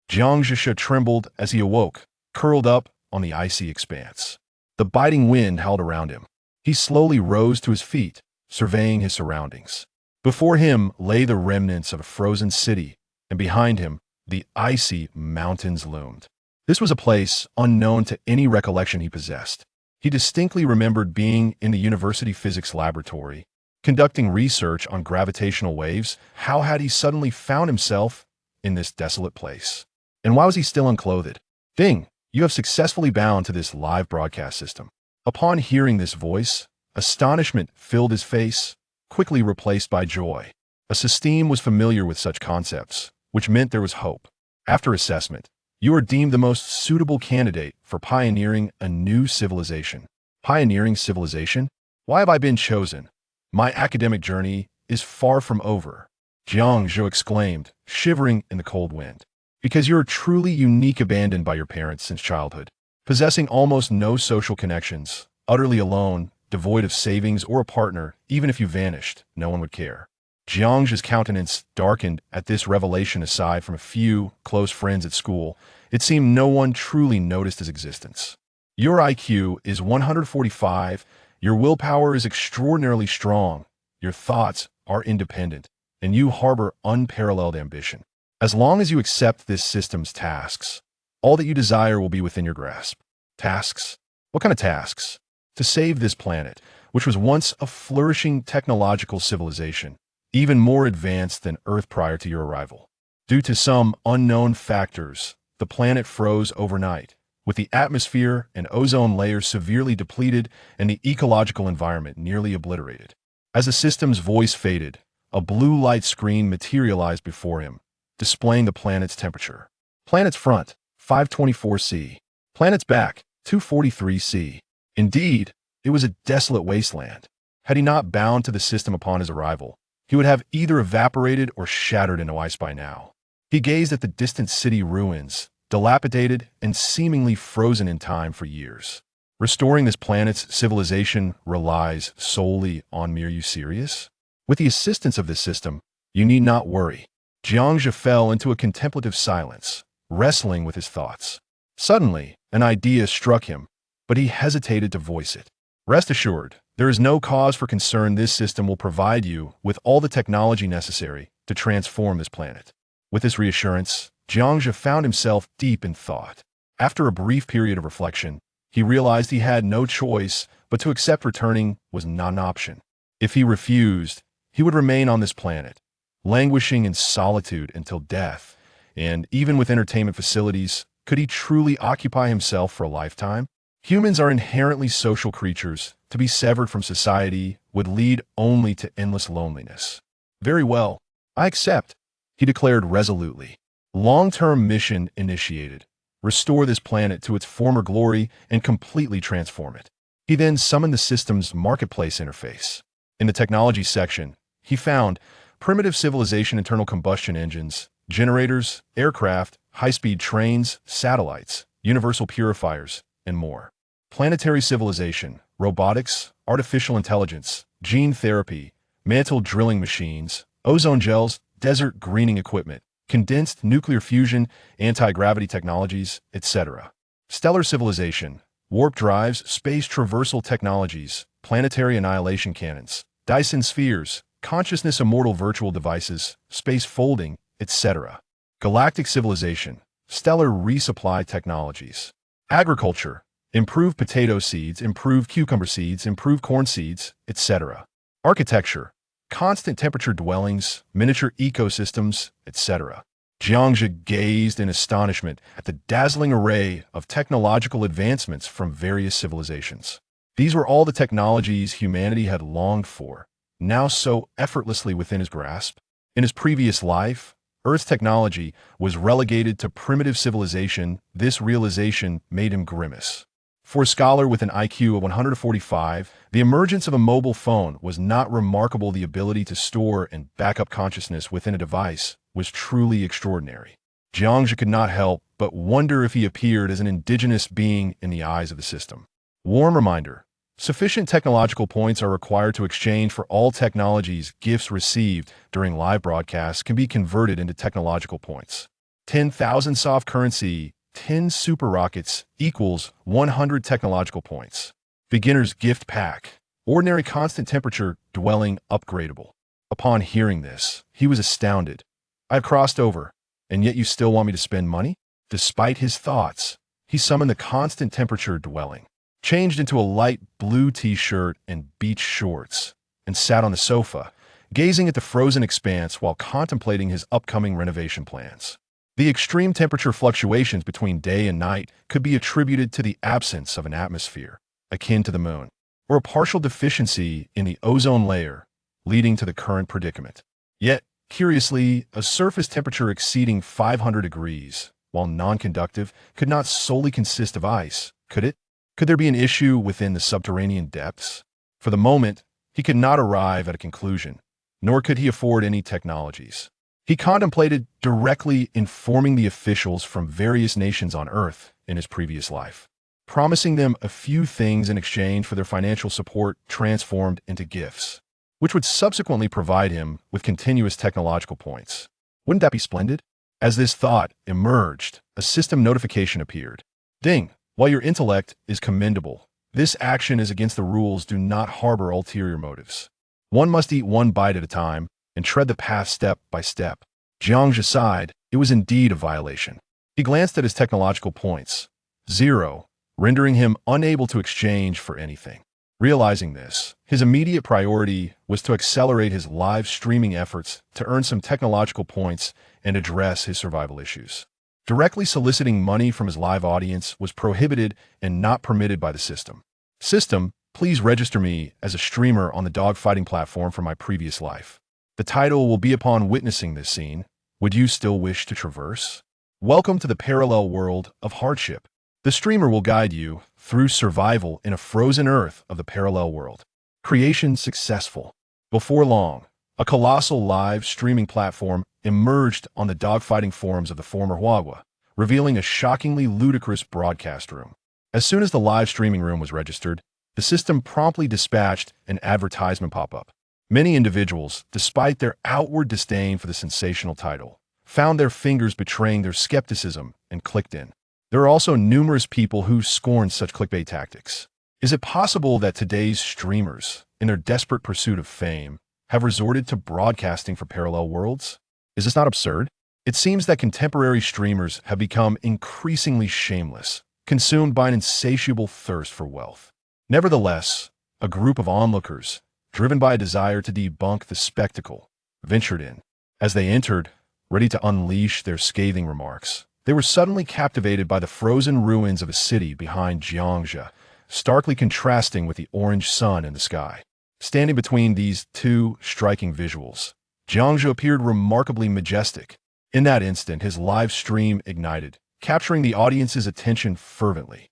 Jiang Zhisha trembled as he awoke, curled up on the icy expanse. The biting wind howled around him. He slowly rose to his feet, surveying his surroundings. Before him lay the remnants of a frozen city, and behind him, the icy mountains loomed. This was a place unknown to any recollection he possessed. He distinctly remembered being in the university physics laboratory, conducting research on gravitational waves. How had he suddenly found himself in this desolate place? And why was he still unclothed? Ding! You have successfully bound to this live broadcast system. Upon hearing this voice, astonishment filled his face, quickly replaced by joy. A system was familiar with such concepts, which meant there was hope. After assessment, you are deemed the most suitable candidate for pioneering a new civilization. Pioneering civilization? Why have I been chosen? My academic journey is far from over, Jiang Zhou exclaimed, shivering in the cold wind. Because you're truly unique, abandoned by your parents since childhood, possessing almost no social connections, utterly alone, devoid of savings or a partner. Even if you vanished, no one would care. Jiang Zhi's countenance darkened at this revelation. Aside from a few close friends at school, it seemed no one truly noticed his existence. Your IQ is 145, your willpower is extraordinarily strong, your thoughts are independent, and you harbor unparalleled ambition. As long as you accept this system's tasks, all that you desire will be within your grasp. Tasks? What kind of tasks? To save this planet, which was once a flourishing technological civilization, even more advanced than Earth prior to your arrival. Due to some unknown factors, the planet froze overnight, with the atmosphere and ozone layers severely depleted and the ecological environment nearly obliterated. As the system's voice faded, a blue light screen materialized before him, displaying the planet's temperature. Planet's front, 524°C. Planet's back, 243°C. Indeed, it was a desolate wasteland. Had he not bound to the system upon his arrival, he would have either evaporated or shattered into ice by now. He gazed at the distant city ruins, dilapidated and seemingly frozen in time for years. Restoring this planet's civilization relies solely on mere you serious? With the assistance of this system, you need not worry. Jiang Zhi fell into a contemplative silence, wrestling with his thoughts. Suddenly, an idea struck him, but he hesitated to voice it. Rest assured, there is no cause for concern. This system will provide you with all the technology necessary to transform this planet. With this reassurance, Jiang Zhi found himself deep in thought. After a brief period of reflection, he realized he had no choice but to accept. Returning was not an option. If he refused, he would remain on this planet, languishing in solitude until death. And even with entertainment facilities, could he truly occupy himself for a lifetime? Humans are inherently social creatures. To be severed from society would lead only to endless loneliness. Very well, I accept, he declared resolutely. Long-term mission initiated. Restore this planet to its former glory and completely transform it. He then summoned the system's marketplace interface. In the technology section, he found primitive civilization, internal combustion engines, generators, aircraft, high-speed trains, satellites, universal purifiers, and more. Planetary civilization, robotics, artificial intelligence, gene therapy, mantle drilling machines, ozone gels, desert greening equipment, condensed nuclear fusion, anti-gravity technologies, etc. Stellar civilization, warp drives, space traversal technologies, planetary annihilation cannons, Dyson spheres, consciousness immortal virtual devices, space folding, etc. Galactic civilization, stellar resupply technologies. Agriculture, improved potato seeds, improved cucumber seeds, improved corn seeds, etc. Architecture, constant temperature dwellings, miniature ecosystems, etc. Jiang Zhi gazed in astonishment at the dazzling array of technological advancements from various civilizations. These were all the technologies humanity had longed for, now so effortlessly within his grasp. In his previous life, Earth's technology was relegated to primitive civilization. This realization made him grimace. For a scholar with an IQ of 145, the emergence of a mobile phone was not remarkable. The ability to store and back up consciousness within a device was truly extraordinary. Jiang Zhi could not help but wonder if he appeared as an indigenous being in the eyes of the system. Warm reminder: sufficient technological points are required to exchange for all technologies. Gifts received during live broadcasts can be converted into technological points. 10,000 soft currency, 10 super rockets equals 100 technological points. Beginner's gift pack. Ordinary constant temperature dwelling upgradable. Upon hearing this, he was astounded. I've crossed over, and yet you still want me to spend money? Despite his thoughts, he summoned the constant temperature dwelling, changed into a light blue t-shirt and beach shorts, and sat on the sofa, gazing at the frozen expanse while contemplating his upcoming renovation plans. The extreme temperature fluctuations between day and night could be attributed to the absence of an atmosphere, akin to the moon, or a partial deficiency in the ozone layer, leading to the current predicament. Yet, curiously, a surface temperature exceeding 500 degrees, while non-conductive, could not solely consist of ice, could it? Could there be an issue within the subterranean depths? For the moment, he could not arrive at a conclusion, nor could he afford any technologies. He contemplated directly informing the officials from various nations on Earth in his previous life, promising them a few things in exchange for their financial support transformed into gifts, which would subsequently provide him with continuous technological points. Wouldn't that be splendid? As this thought emerged, a system notification appeared. Ding! While your intellect is commendable, this action is against the rules. Do not harbor ulterior motives. One must eat one bite at a time and tread the path step by step. Jiangzhe sighed. It was indeed a violation. He glanced at his technological points. 0, rendering him unable to exchange for anything. Realizing this, his immediate priority was to accelerate his live streaming efforts to earn some technological points and address his survival issues. Directly soliciting money from his live audience was prohibited and not permitted by the system. System, please register me as a streamer on the dogfighting platform from my previous life. The title will be upon witnessing this scene. Would you still wish to traverse? Welcome to the parallel world of hardship. The streamer will guide you through survival in a frozen earth of the parallel world. Creation successful. Before long, a colossal live streaming platform emerged on the dogfighting forums of the former Huagua, revealing a shockingly ludicrous broadcast room. As soon as the live streaming room was registered, the system promptly dispatched an advertisement pop-up. Many individuals, despite their outward disdain for the sensational title, found their fingers betraying their skepticism and clicked in. There are also numerous people who scorn such clickbait tactics. Is it possible that today's streamers, in their desperate pursuit of fame, have resorted to broadcasting for parallel worlds? Is this not absurd? It seems that contemporary streamers have become increasingly shameless, consumed by an insatiable thirst for wealth. Nevertheless, a group of onlookers, driven by a desire to debunk the spectacle, ventured in. As they entered, ready to unleash their scathing remarks, they were suddenly captivated by the frozen ruins of a city behind Jiangzhe, starkly contrasting with the orange sun in the sky. Standing between these two striking visuals, Jiangzhe appeared remarkably majestic. In that instant, his live stream ignited, capturing the audience's attention fervently.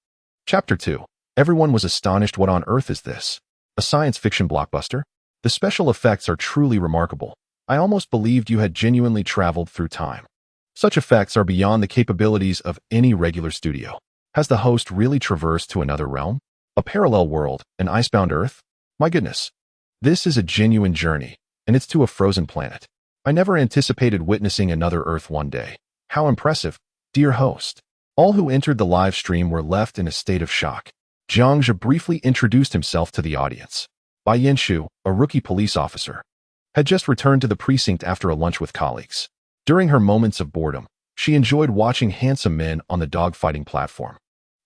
Chapter 2. Everyone was astonished. What on earth is this? A science fiction blockbuster? The special effects are truly remarkable. I almost believed you had genuinely traveled through time. Such effects are beyond the capabilities of any regular studio. Has the host really traversed to another realm? A parallel world? An icebound Earth? My goodness. This is a genuine journey, and it's to a frozen planet. I never anticipated witnessing another Earth one day. How impressive, dear host. All who entered the live stream were left in a state of shock. Jiangzhe briefly introduced himself to the audience. Bai Yinshu, a rookie police officer, had just returned to the precinct after a lunch with colleagues. During her moments of boredom, she enjoyed watching handsome men on the dogfighting platform,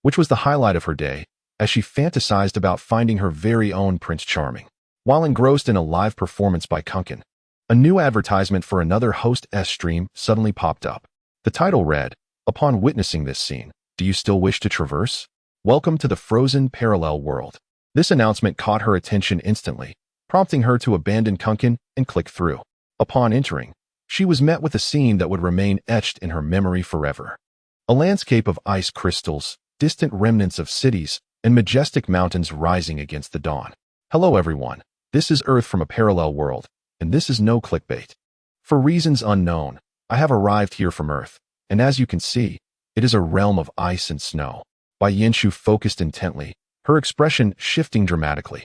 which was the highlight of her day, as she fantasized about finding her very own Prince Charming. While engrossed in a live performance by Kunkin, a new advertisement for another Host-S stream suddenly popped up. The title read, "Upon witnessing this scene, do you still wish to traverse? Welcome to the frozen parallel world." This announcement caught her attention instantly, prompting her to abandon Kunkin and click through. Upon entering, she was met with a scene that would remain etched in her memory forever. A landscape of ice crystals, distant remnants of cities, and majestic mountains rising against the dawn. Hello everyone, this is Earth from a parallel world, and this is no clickbait. For reasons unknown, I have arrived here from Earth, and as you can see, it is a realm of ice and snow. Bai Yinshu focused intently, her expression shifting dramatically.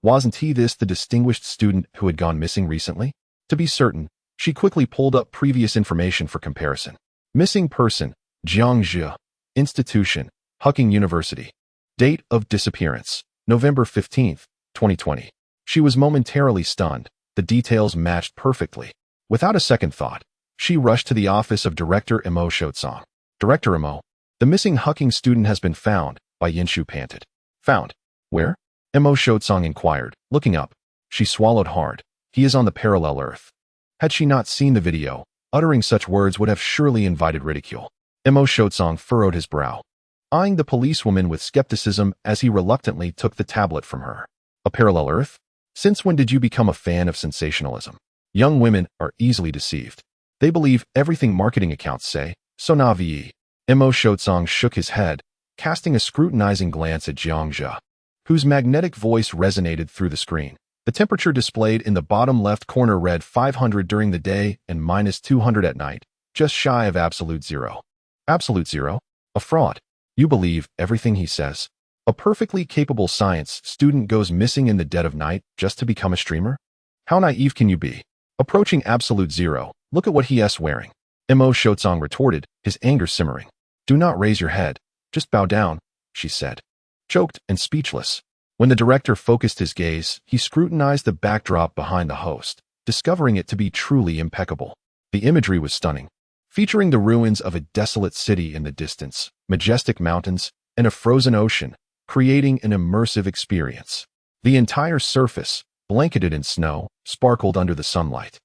Wasn't he this the distinguished student who had gone missing recently? To be certain, she quickly pulled up previous information for comparison. Missing person, Jiang Zhe. Institution, Hucking University. Date of disappearance, November 15th, 2020. She was momentarily stunned. The details matched perfectly. Without a second thought, she rushed to the office of Director Imo Shotsong. Director Imo, the missing Hucking student has been found, Bai Yinshu panted. Found? Where? Imo Shotsong inquired, looking up. She swallowed hard. He is on the parallel Earth. Had she not seen the video, uttering such words would have surely invited ridicule. Imo Shotsong furrowed his brow, eyeing the policewoman with skepticism as he reluctantly took the tablet from her. A parallel Earth? Since when did you become a fan of sensationalism? Young women are easily deceived. They believe everything marketing accounts say, so na vie. Imo Shotsong shook his head, casting a scrutinizing glance at Jiang Zhe, whose magnetic voice resonated through the screen. The temperature displayed in the bottom left corner read 500 during the day and -200 at night, just shy of absolute zero. Absolute zero? A fraud. You believe everything he says? A perfectly capable science student goes missing in the dead of night just to become a streamer? How naive can you be? Approaching absolute zero, look at what he is wearing. Imo Shotsong retorted, his anger simmering. Do not raise your head. Just bow down, she said. Choked and speechless. When the director focused his gaze, he scrutinized the backdrop behind the host, discovering it to be truly impeccable. The imagery was stunning, featuring the ruins of a desolate city in the distance, majestic mountains, and a frozen ocean, creating an immersive experience. The entire surface, blanketed in snow, sparkled under the sunlight.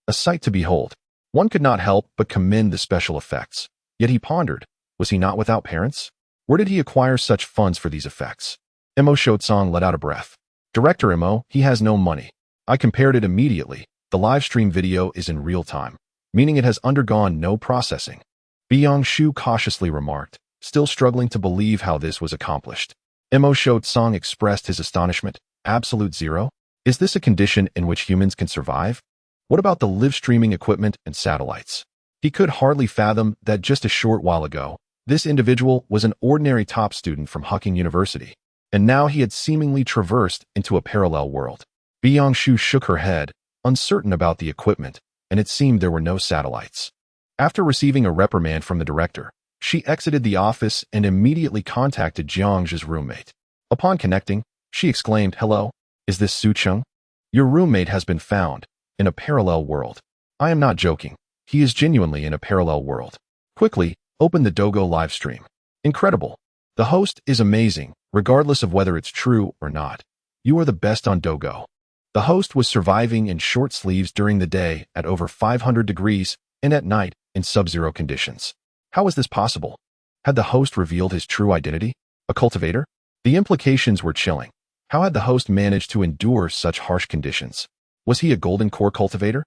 A sight to behold. One could not help but commend the special effects. Yet he pondered, was he not without parents? Where did he acquire such funds for these effects? Imo Shotsong let out a breath. Director Imo, he has no money. I compared it immediately. The live stream video is in real time, meaning it has undergone no processing. Byung Shu cautiously remarked, still struggling to believe how this was accomplished. Imo Shotsong expressed his astonishment. Absolute zero? Is this a condition in which humans can survive? What about the live streaming equipment and satellites? He could hardly fathom that just a short while ago, this individual was an ordinary top student from Hucking University, and now he had seemingly traversed into a parallel world. Byung Shu shook her head, uncertain about the equipment, and it seemed there were no satellites. After receiving a reprimand from the director, she exited the office and immediately contacted Jiang Zhe's roommate. Upon connecting, she exclaimed, "Hello, is this Su Cheng? Your roommate has been found, in a parallel world. I am not joking. He is genuinely in a parallel world. Quickly, open the Dogo live stream. Incredible. The host is amazing, regardless of whether it's true or not. You are the best on Dogo." The host was surviving in short sleeves during the day at over 500 degrees and at night in sub-zero conditions. How was this possible? Had the host revealed his true identity? A cultivator? The implications were chilling. How had the host managed to endure such harsh conditions? Was he a golden core cultivator?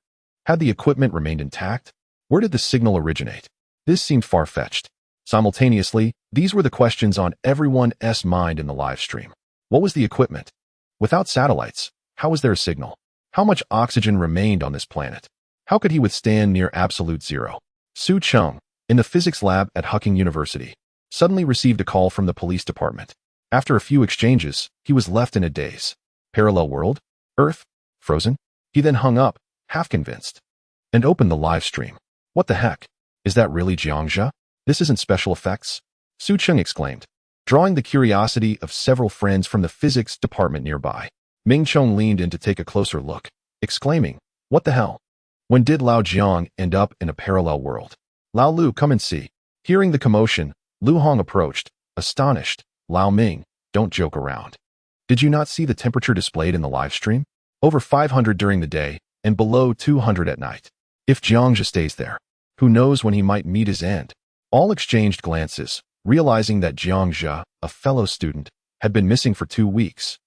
Had the equipment remained intact? Where did the signal originate? This seemed far-fetched. Simultaneously, these were the questions on everyone's mind in the live stream. What was the equipment? Without satellites, how was there a signal? How much oxygen remained on this planet? How could he withstand near absolute zero? Su Cheng, in the physics lab at Hucking University, suddenly received a call from the police department. After a few exchanges, he was left in a daze. Parallel world? Earth? Frozen? He then hung up, half convinced, and opened the live stream. What the heck? Is that really Jiang Zhe? This isn't special effects? Su Cheng exclaimed, drawing the curiosity of several friends from the physics department nearby. Ming Chong leaned in to take a closer look, exclaiming, "What the hell? When did Lao Jiang end up in a parallel world?" "Lao Lu, come and see." Hearing the commotion, Lu Hong approached, astonished. "Lao Ming, don't joke around. Did you not see the temperature displayed in the live stream? Over 500 during the day and below 200 at night. If Jiang Zhe stays there, who knows when he might meet his end?" All exchanged glances, realizing that Jiang Zhe, a fellow student, had been missing for 2 weeks.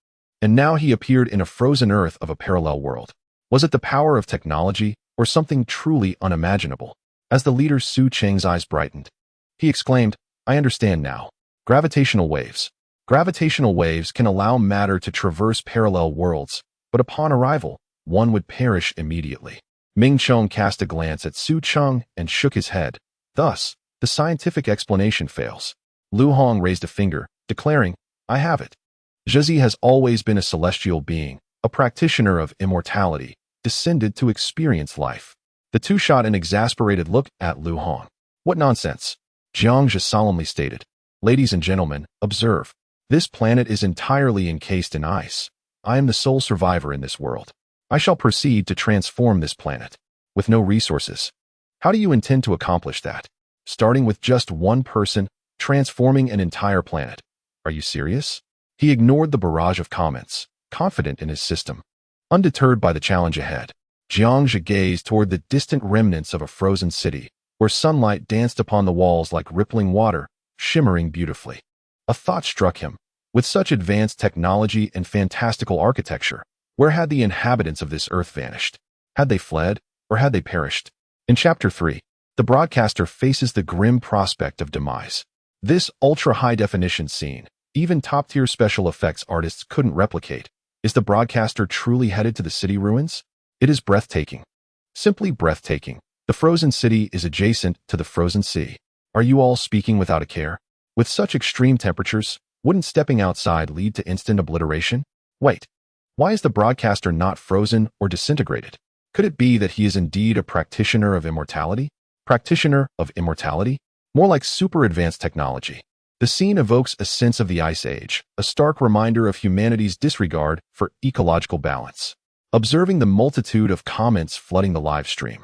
And now he appeared in a frozen earth of a parallel world. Was it the power of technology or something truly unimaginable? As the leader Su Cheng's eyes brightened, he exclaimed, "I understand now. Gravitational waves. Gravitational waves can allow matter to traverse parallel worlds, but upon arrival, one would perish immediately." Ming Chong cast a glance at Su Cheng and shook his head. Thus, the scientific explanation fails. Lu Hong raised a finger, declaring, "I have it. Zhezi has always been a celestial being, a practitioner of immortality, descended to experience life." The two shot an exasperated look at Lu Hong. What nonsense! Jiang Zhe solemnly stated. Ladies and gentlemen, observe. This planet is entirely encased in ice. I am the sole survivor in this world. I shall proceed to transform this planet. With no resources. How do you intend to accomplish that? Starting with just one person, transforming an entire planet. Are you serious? He ignored the barrage of comments, confident in his system. Undeterred by the challenge ahead, Jiang Zhe gazed toward the distant remnants of a frozen city, where sunlight danced upon the walls like rippling water, shimmering beautifully. A thought struck him. With such advanced technology and fantastical architecture, where had the inhabitants of this earth vanished? Had they fled, or had they perished? In Chapter 3, the broadcaster faces the grim prospect of demise. This ultra-high-definition scene, even top-tier special effects artists couldn't replicate. Is the broadcaster truly headed to the city ruins? It is breathtaking. Simply breathtaking. The frozen city is adjacent to the frozen sea. Are you all speaking without a care? With such extreme temperatures, wouldn't stepping outside lead to instant obliteration? Wait. Why is the broadcaster not frozen or disintegrated? Could it be that he is indeed a practitioner of immortality? Practitioner of immortality? More like super advanced technology. The scene evokes a sense of the Ice Age, a stark reminder of humanity's disregard for ecological balance. Observing the multitude of comments flooding the live stream,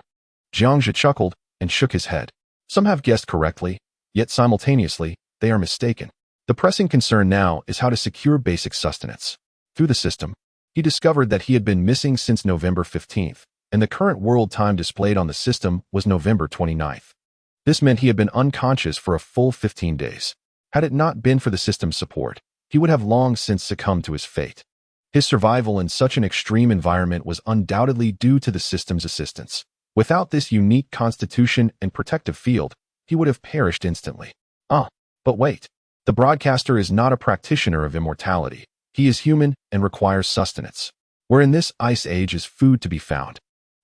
Jiang Zhe chuckled and shook his head. Some have guessed correctly, yet simultaneously, they are mistaken. The pressing concern now is how to secure basic sustenance. Through the system, he discovered that he had been missing since November 15th, and the current world time displayed on the system was November 29th. This meant he had been unconscious for a full 15 days. Had it not been for the system's support, he would have long since succumbed to his fate. His survival in such an extreme environment was undoubtedly due to the system's assistance. Without this unique constitution and protective field, he would have perished instantly. But wait. The broadcaster is not a practitioner of immortality. He is human and requires sustenance. Where in this ice age is food to be found?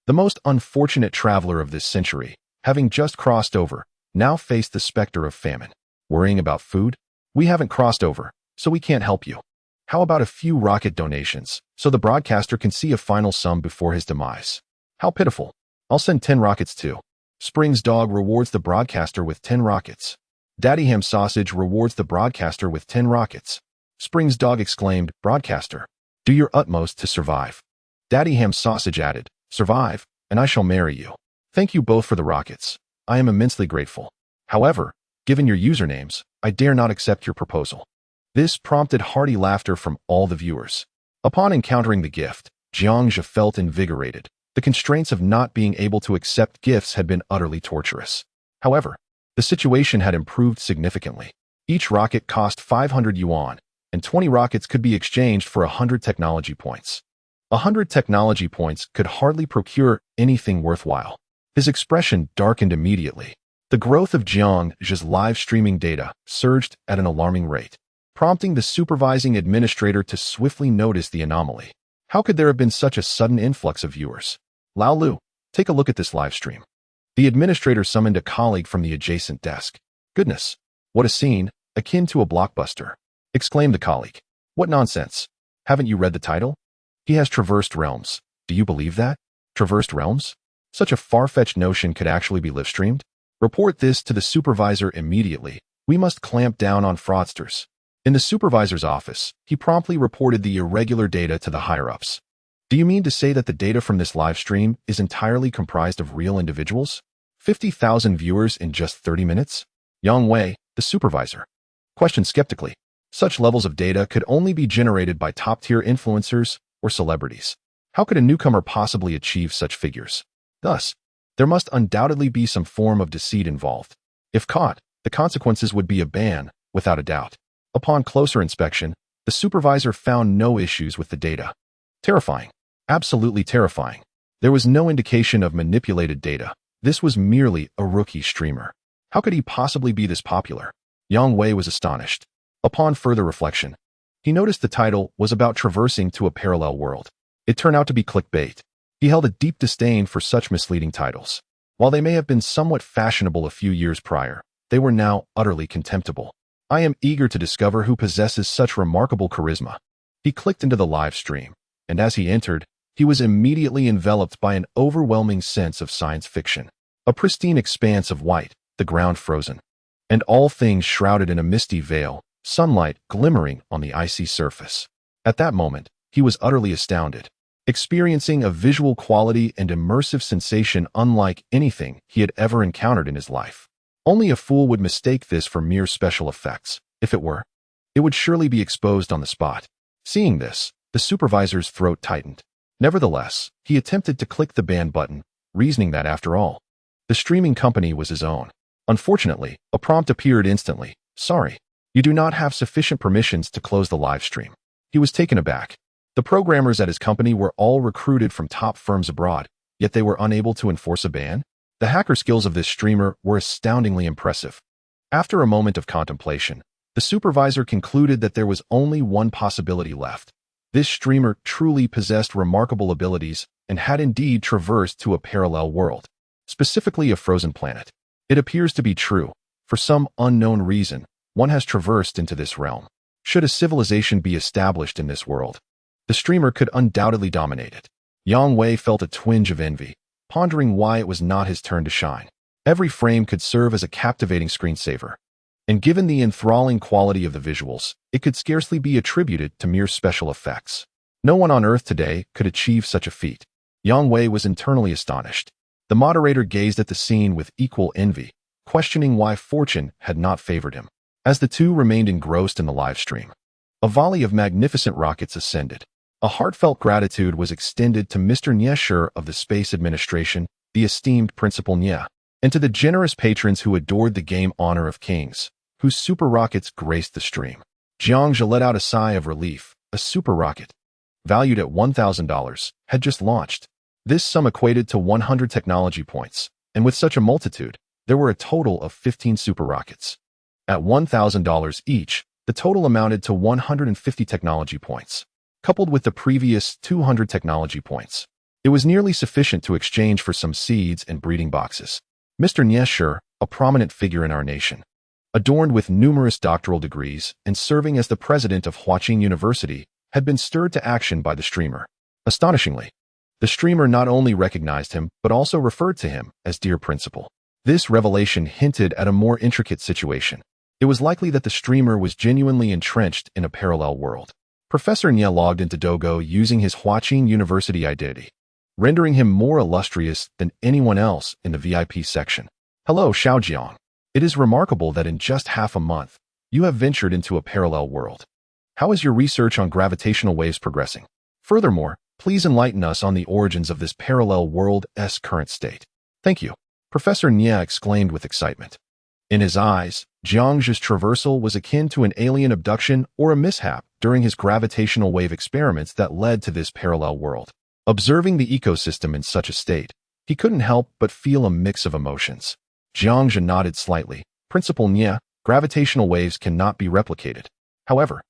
The most unfortunate traveler of this century, having just crossed over, now faced the specter of famine. Worrying about food? We haven't crossed over, so we can't help you. How about a few rocket donations, so the broadcaster can see a final sum before his demise? How pitiful. I'll send 10 rockets too. Spring's dog rewards the broadcaster with 10 rockets. Daddy Ham Sausage rewards the broadcaster with 10 rockets. Spring's dog exclaimed, "Broadcaster, do your utmost to survive." Daddy Ham Sausage added, "Survive, and I shall marry you. Thank you both for the rockets. I am immensely grateful. However, given your usernames, I dare not accept your proposal." This prompted hearty laughter from all the viewers. Upon encountering the gift, Jiang Zhe felt invigorated. The constraints of not being able to accept gifts had been utterly torturous. However, the situation had improved significantly. Each rocket cost 500 yuan, and 20 rockets could be exchanged for 100 technology points. 100 technology points could hardly procure anything worthwhile. His expression darkened immediately. The growth of Jiang Zhe's live streaming data surged at an alarming rate, prompting the supervising administrator to swiftly notice the anomaly. How could there have been such a sudden influx of viewers? Lao Lu, take a look at this live stream. The administrator summoned a colleague from the adjacent desk. Goodness, what a scene, akin to a blockbuster, exclaimed the colleague. What nonsense. Haven't you read the title? He has traversed realms. Do you believe that? Traversed realms? Such a far-fetched notion could actually be live-streamed? Report this to the supervisor immediately. We must clamp down on fraudsters. In the supervisor's office, he promptly reported the irregular data to the higher-ups. Do you mean to say that the data from this live stream is entirely comprised of real individuals? 50,000 viewers in just 30 minutes? Yang Wei, the supervisor, questioned skeptically. Such levels of data could only be generated by top-tier influencers or celebrities. How could a newcomer possibly achieve such figures? Thus, there must undoubtedly be some form of deceit involved. If caught, the consequences would be a ban, without a doubt. Upon closer inspection, the supervisor found no issues with the data. Terrifying. Absolutely terrifying. There was no indication of manipulated data. This was merely a rookie streamer. How could he possibly be this popular? Yang Wei was astonished. Upon further reflection, he noticed the title was about traversing to a parallel world. It turned out to be clickbait. He held a deep disdain for such misleading titles. While they may have been somewhat fashionable a few years prior, they were now utterly contemptible. I am eager to discover who possesses such remarkable charisma. He clicked into the live stream, and as he entered, he was immediately enveloped by an overwhelming sense of science fiction. A pristine expanse of white, the ground frozen, and all things shrouded in a misty veil, sunlight glimmering on the icy surface. At that moment, he was utterly astounded, experiencing a visual quality and immersive sensation unlike anything he had ever encountered in his life. Only a fool would mistake this for mere special effects. If it were, it would surely be exposed on the spot. Seeing this, the supervisor's throat tightened. Nevertheless, he attempted to click the ban button, reasoning that after all, the streaming company was his own. Unfortunately, a prompt appeared instantly. Sorry, you do not have sufficient permissions to close the live stream. He was taken aback. The programmers at his company were all recruited from top firms abroad, yet they were unable to enforce a ban? The hacker skills of this streamer were astoundingly impressive. After a moment of contemplation, the supervisor concluded that there was only one possibility left. This streamer truly possessed remarkable abilities and had indeed traversed to a parallel world, specifically a frozen planet. It appears to be true. For some unknown reason, one has traversed into this realm. Should a civilization be established in this world, the streamer could undoubtedly dominate it. Yang Wei felt a twinge of envy, pondering why it was not his turn to shine. Every frame could serve as a captivating screensaver, and given the enthralling quality of the visuals, it could scarcely be attributed to mere special effects. No one on Earth today could achieve such a feat. Yang Wei was internally astonished. The moderator gazed at the scene with equal envy, questioning why fortune had not favored him. As the two remained engrossed in the live stream, a volley of magnificent rockets ascended. A heartfelt gratitude was extended to Mr. Nie Shur of the Space Administration, the esteemed Principal Nie, and to the generous patrons who adored the game Honor of Kings, whose super rockets graced the stream. Jiang Zhe let out a sigh of relief. A super rocket, valued at $1,000, had just launched. This sum equated to 100 technology points, and with such a multitude, there were a total of 15 super rockets. At $1,000 each, the total amounted to 150 technology points. Coupled with the previous 200 technology points, it was nearly sufficient to exchange for some seeds and breeding boxes. Mr. Nie Shur, a prominent figure in our nation, adorned with numerous doctoral degrees and serving as the president of Huaqing University, had been stirred to action by the streamer. Astonishingly, the streamer not only recognized him but also referred to him as Dear Principal. This revelation hinted at a more intricate situation. It was likely that the streamer was genuinely entrenched in a parallel world. Professor Nie logged into Dogo using his Huaqing University identity, rendering him more illustrious than anyone else in the VIP section. Hello, Xiaojiang. It is remarkable that in just half a month, you have ventured into a parallel world. How is your research on gravitational waves progressing? Furthermore, please enlighten us on the origins of this parallel world's current state. Thank you, Professor Nie exclaimed with excitement. In his eyes, Jiang Zhe's traversal was akin to an alien abduction or a mishap during his gravitational wave experiments that led to this parallel world. Observing the ecosystem in such a state, he couldn't help but feel a mix of emotions. Jiang Zhe nodded slightly. Principal Nie, gravitational waves cannot be replicated. However,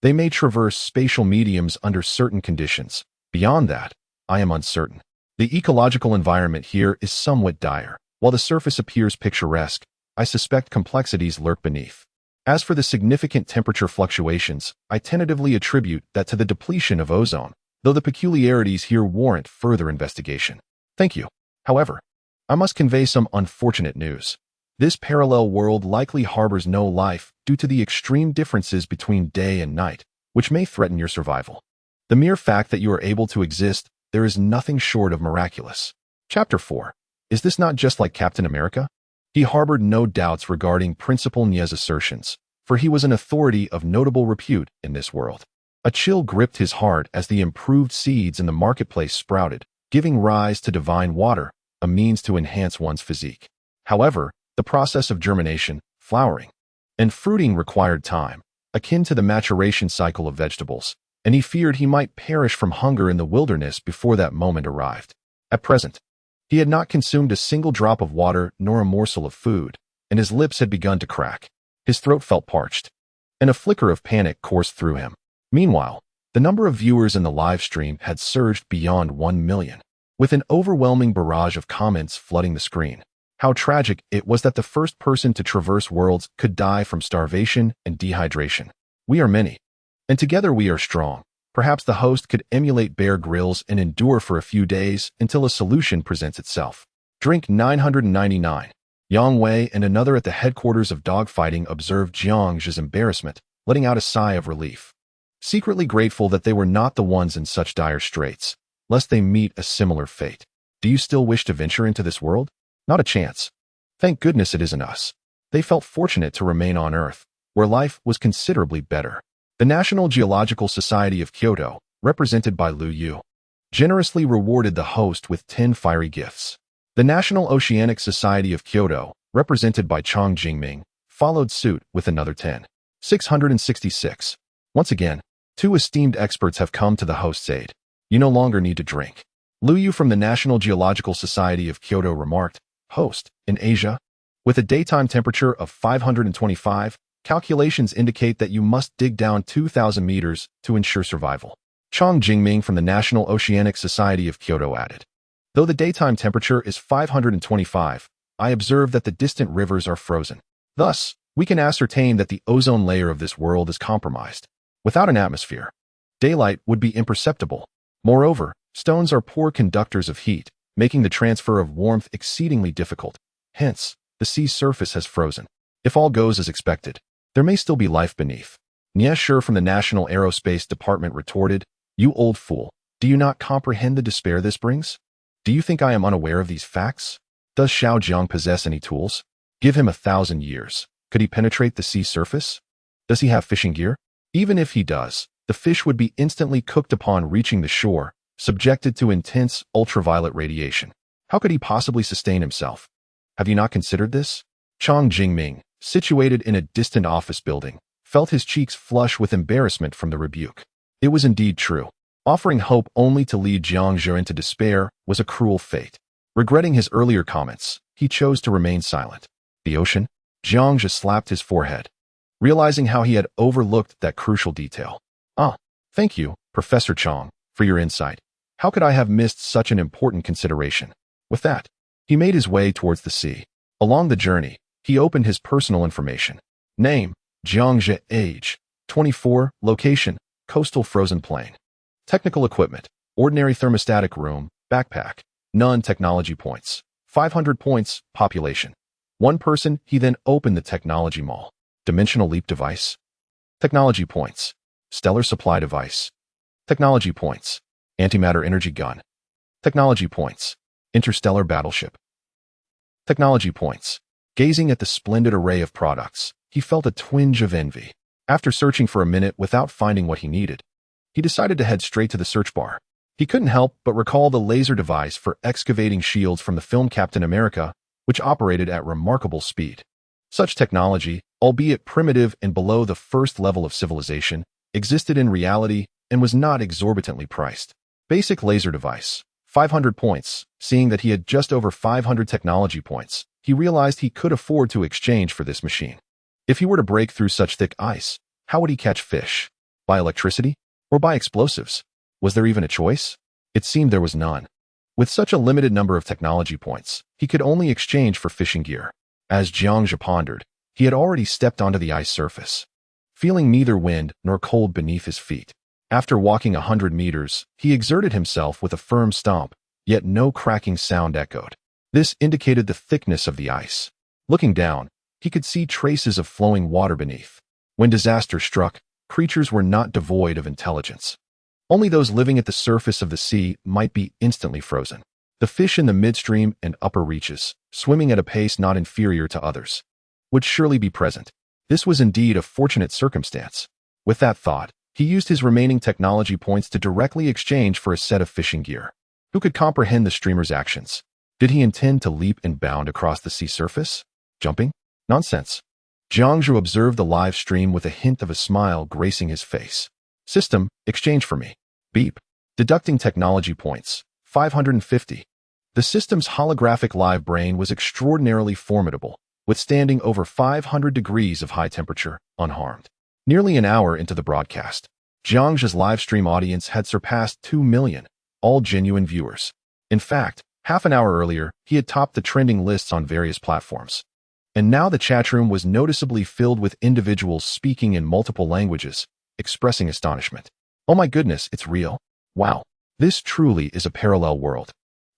they may traverse spatial mediums under certain conditions. Beyond that, I am uncertain. The ecological environment here is somewhat dire. While the surface appears picturesque, I suspect complexities lurk beneath. As for the significant temperature fluctuations, I tentatively attribute that to the depletion of ozone, though the peculiarities here warrant further investigation. Thank you. However, I must convey some unfortunate news. This parallel world likely harbors no life due to the extreme differences between day and night, which may threaten your survival. The mere fact that you are able to exist, there is nothing short of miraculous. Chapter 4. Is this not just like Captain America? He harbored no doubts regarding Principal Nie's assertions, for he was an authority of notable repute in this world. A chill gripped his heart as the improved seeds in the marketplace sprouted, giving rise to divine water, a means to enhance one's physique. However, the process of germination, flowering, and fruiting required time, akin to the maturation cycle of vegetables, and he feared he might perish from hunger in the wilderness before that moment arrived. At present, he had not consumed a single drop of water nor a morsel of food, and his lips had begun to crack. His throat felt parched, and a flicker of panic coursed through him. Meanwhile, the number of viewers in the live stream had surged beyond 1 million, with an overwhelming barrage of comments flooding the screen. How tragic it was that the first person to traverse worlds could die from starvation and dehydration. We are many, and together we are strong. Perhaps the host could emulate Bear Grylls and endure for a few days until a solution presents itself. Drink 999. Yang Wei and another at the headquarters of dogfighting observed Jiang Zhe's embarrassment, letting out a sigh of relief. Secretly grateful that they were not the ones in such dire straits, lest they meet a similar fate. Do you still wish to venture into this world? Not a chance. Thank goodness it isn't us. They felt fortunate to remain on Earth, where life was considerably better. The National Geological Society of Kyoto, represented by Lu Yu, generously rewarded the host with 10 fiery gifts. The National Oceanic Society of Kyoto, represented by Chang Jingming, followed suit with another 10. 666. Once again, 2 esteemed experts have come to the host's aid. You no longer need to drink. Lu Yu from the National Geological Society of Kyoto remarked, Host, in Asia, with a daytime temperature of 525, calculations indicate that you must dig down 2,000 meters to ensure survival. Chang Jingming from the National Oceanic Society of Kyoto added, Though the daytime temperature is 525, I observe that the distant rivers are frozen. Thus, we can ascertain that the ozone layer of this world is compromised. Without an atmosphere, daylight would be imperceptible. Moreover, stones are poor conductors of heat, making the transfer of warmth exceedingly difficult. Hence, the sea's surface has frozen. If all goes as expected, there may still be life beneath. Nie Shi from the National Aerospace Department retorted, You old fool, do you not comprehend the despair this brings? Do you think I am unaware of these facts? Does Xiao Jiang possess any tools? Give him 1,000 years. Could he penetrate the sea surface? Does he have fishing gear? Even if he does, the fish would be instantly cooked upon reaching the shore, subjected to intense ultraviolet radiation. How could he possibly sustain himself? Have you not considered this? Chang Jingming, situated in a distant office building, felt his cheeks flush with embarrassment from the rebuke. It was indeed true. Offering hope only to lead Jiang Zhe into despair was a cruel fate. Regretting his earlier comments, he chose to remain silent. The ocean? Jiang Zhe slapped his forehead, realizing how he had overlooked that crucial detail. Thank you, Professor Chang, for your insight. How could I have missed such an important consideration? With that, he made his way towards the sea. Along the journey, he opened his personal information. Name, Jiang Zhe. Age, 24. Location, coastal frozen plain. Technical equipment, ordinary thermostatic room, backpack. None technology points. 500 points, population. 1 person. He then opened the technology mall. Dimensional leap device. Technology points. Stellar supply device. Technology points. Antimatter energy gun. Technology points. Interstellar battleship. Technology points. Gazing at the splendid array of products, he felt a twinge of envy. After searching for a minute without finding what he needed, he decided to head straight to the search bar. He couldn't help but recall the laser device for excavating shields from the film Captain America, which operated at remarkable speed. Such technology, albeit primitive and below the first level of civilization, existed in reality and was not exorbitantly priced. Basic laser device, 500 points. Seeing that he had just over 500 technology points, he realized he could afford to exchange for this machine. If he were to break through such thick ice, how would he catch fish? By electricity? Or by explosives? Was there even a choice? It seemed there was none. With such a limited number of technology points, he could only exchange for fishing gear. As Jiang Zhe pondered, he had already stepped onto the ice surface, feeling neither wind nor cold beneath his feet. After walking 100 meters, he exerted himself with a firm stomp, yet no cracking sound echoed. This indicated the thickness of the ice. Looking down, he could see traces of flowing water beneath. When disaster struck, creatures were not devoid of intelligence. Only those living at the surface of the sea might be instantly frozen. The fish in the midstream and upper reaches, swimming at a pace not inferior to others, would surely be present. This was indeed a fortunate circumstance. With that thought, he used his remaining technology points to directly exchange for a set of fishing gear. Who could comprehend the streamer's actions? Did he intend to leap and bound across the sea surface? Jumping? Nonsense. Jiang Zhe observed the live stream with a hint of a smile gracing his face. System, exchange for me. Beep. Deducting technology points. 550. The system's holographic live brain was extraordinarily formidable, withstanding over 500 degrees of high temperature, unharmed. Nearly an hour into the broadcast, Jiang Zhe's live stream audience had surpassed 2 million, all genuine viewers. In fact, half an hour earlier, he had topped the trending lists on various platforms. And now the chatroom was noticeably filled with individuals speaking in multiple languages, expressing astonishment. Oh my goodness, it's real. Wow. This truly is a parallel world.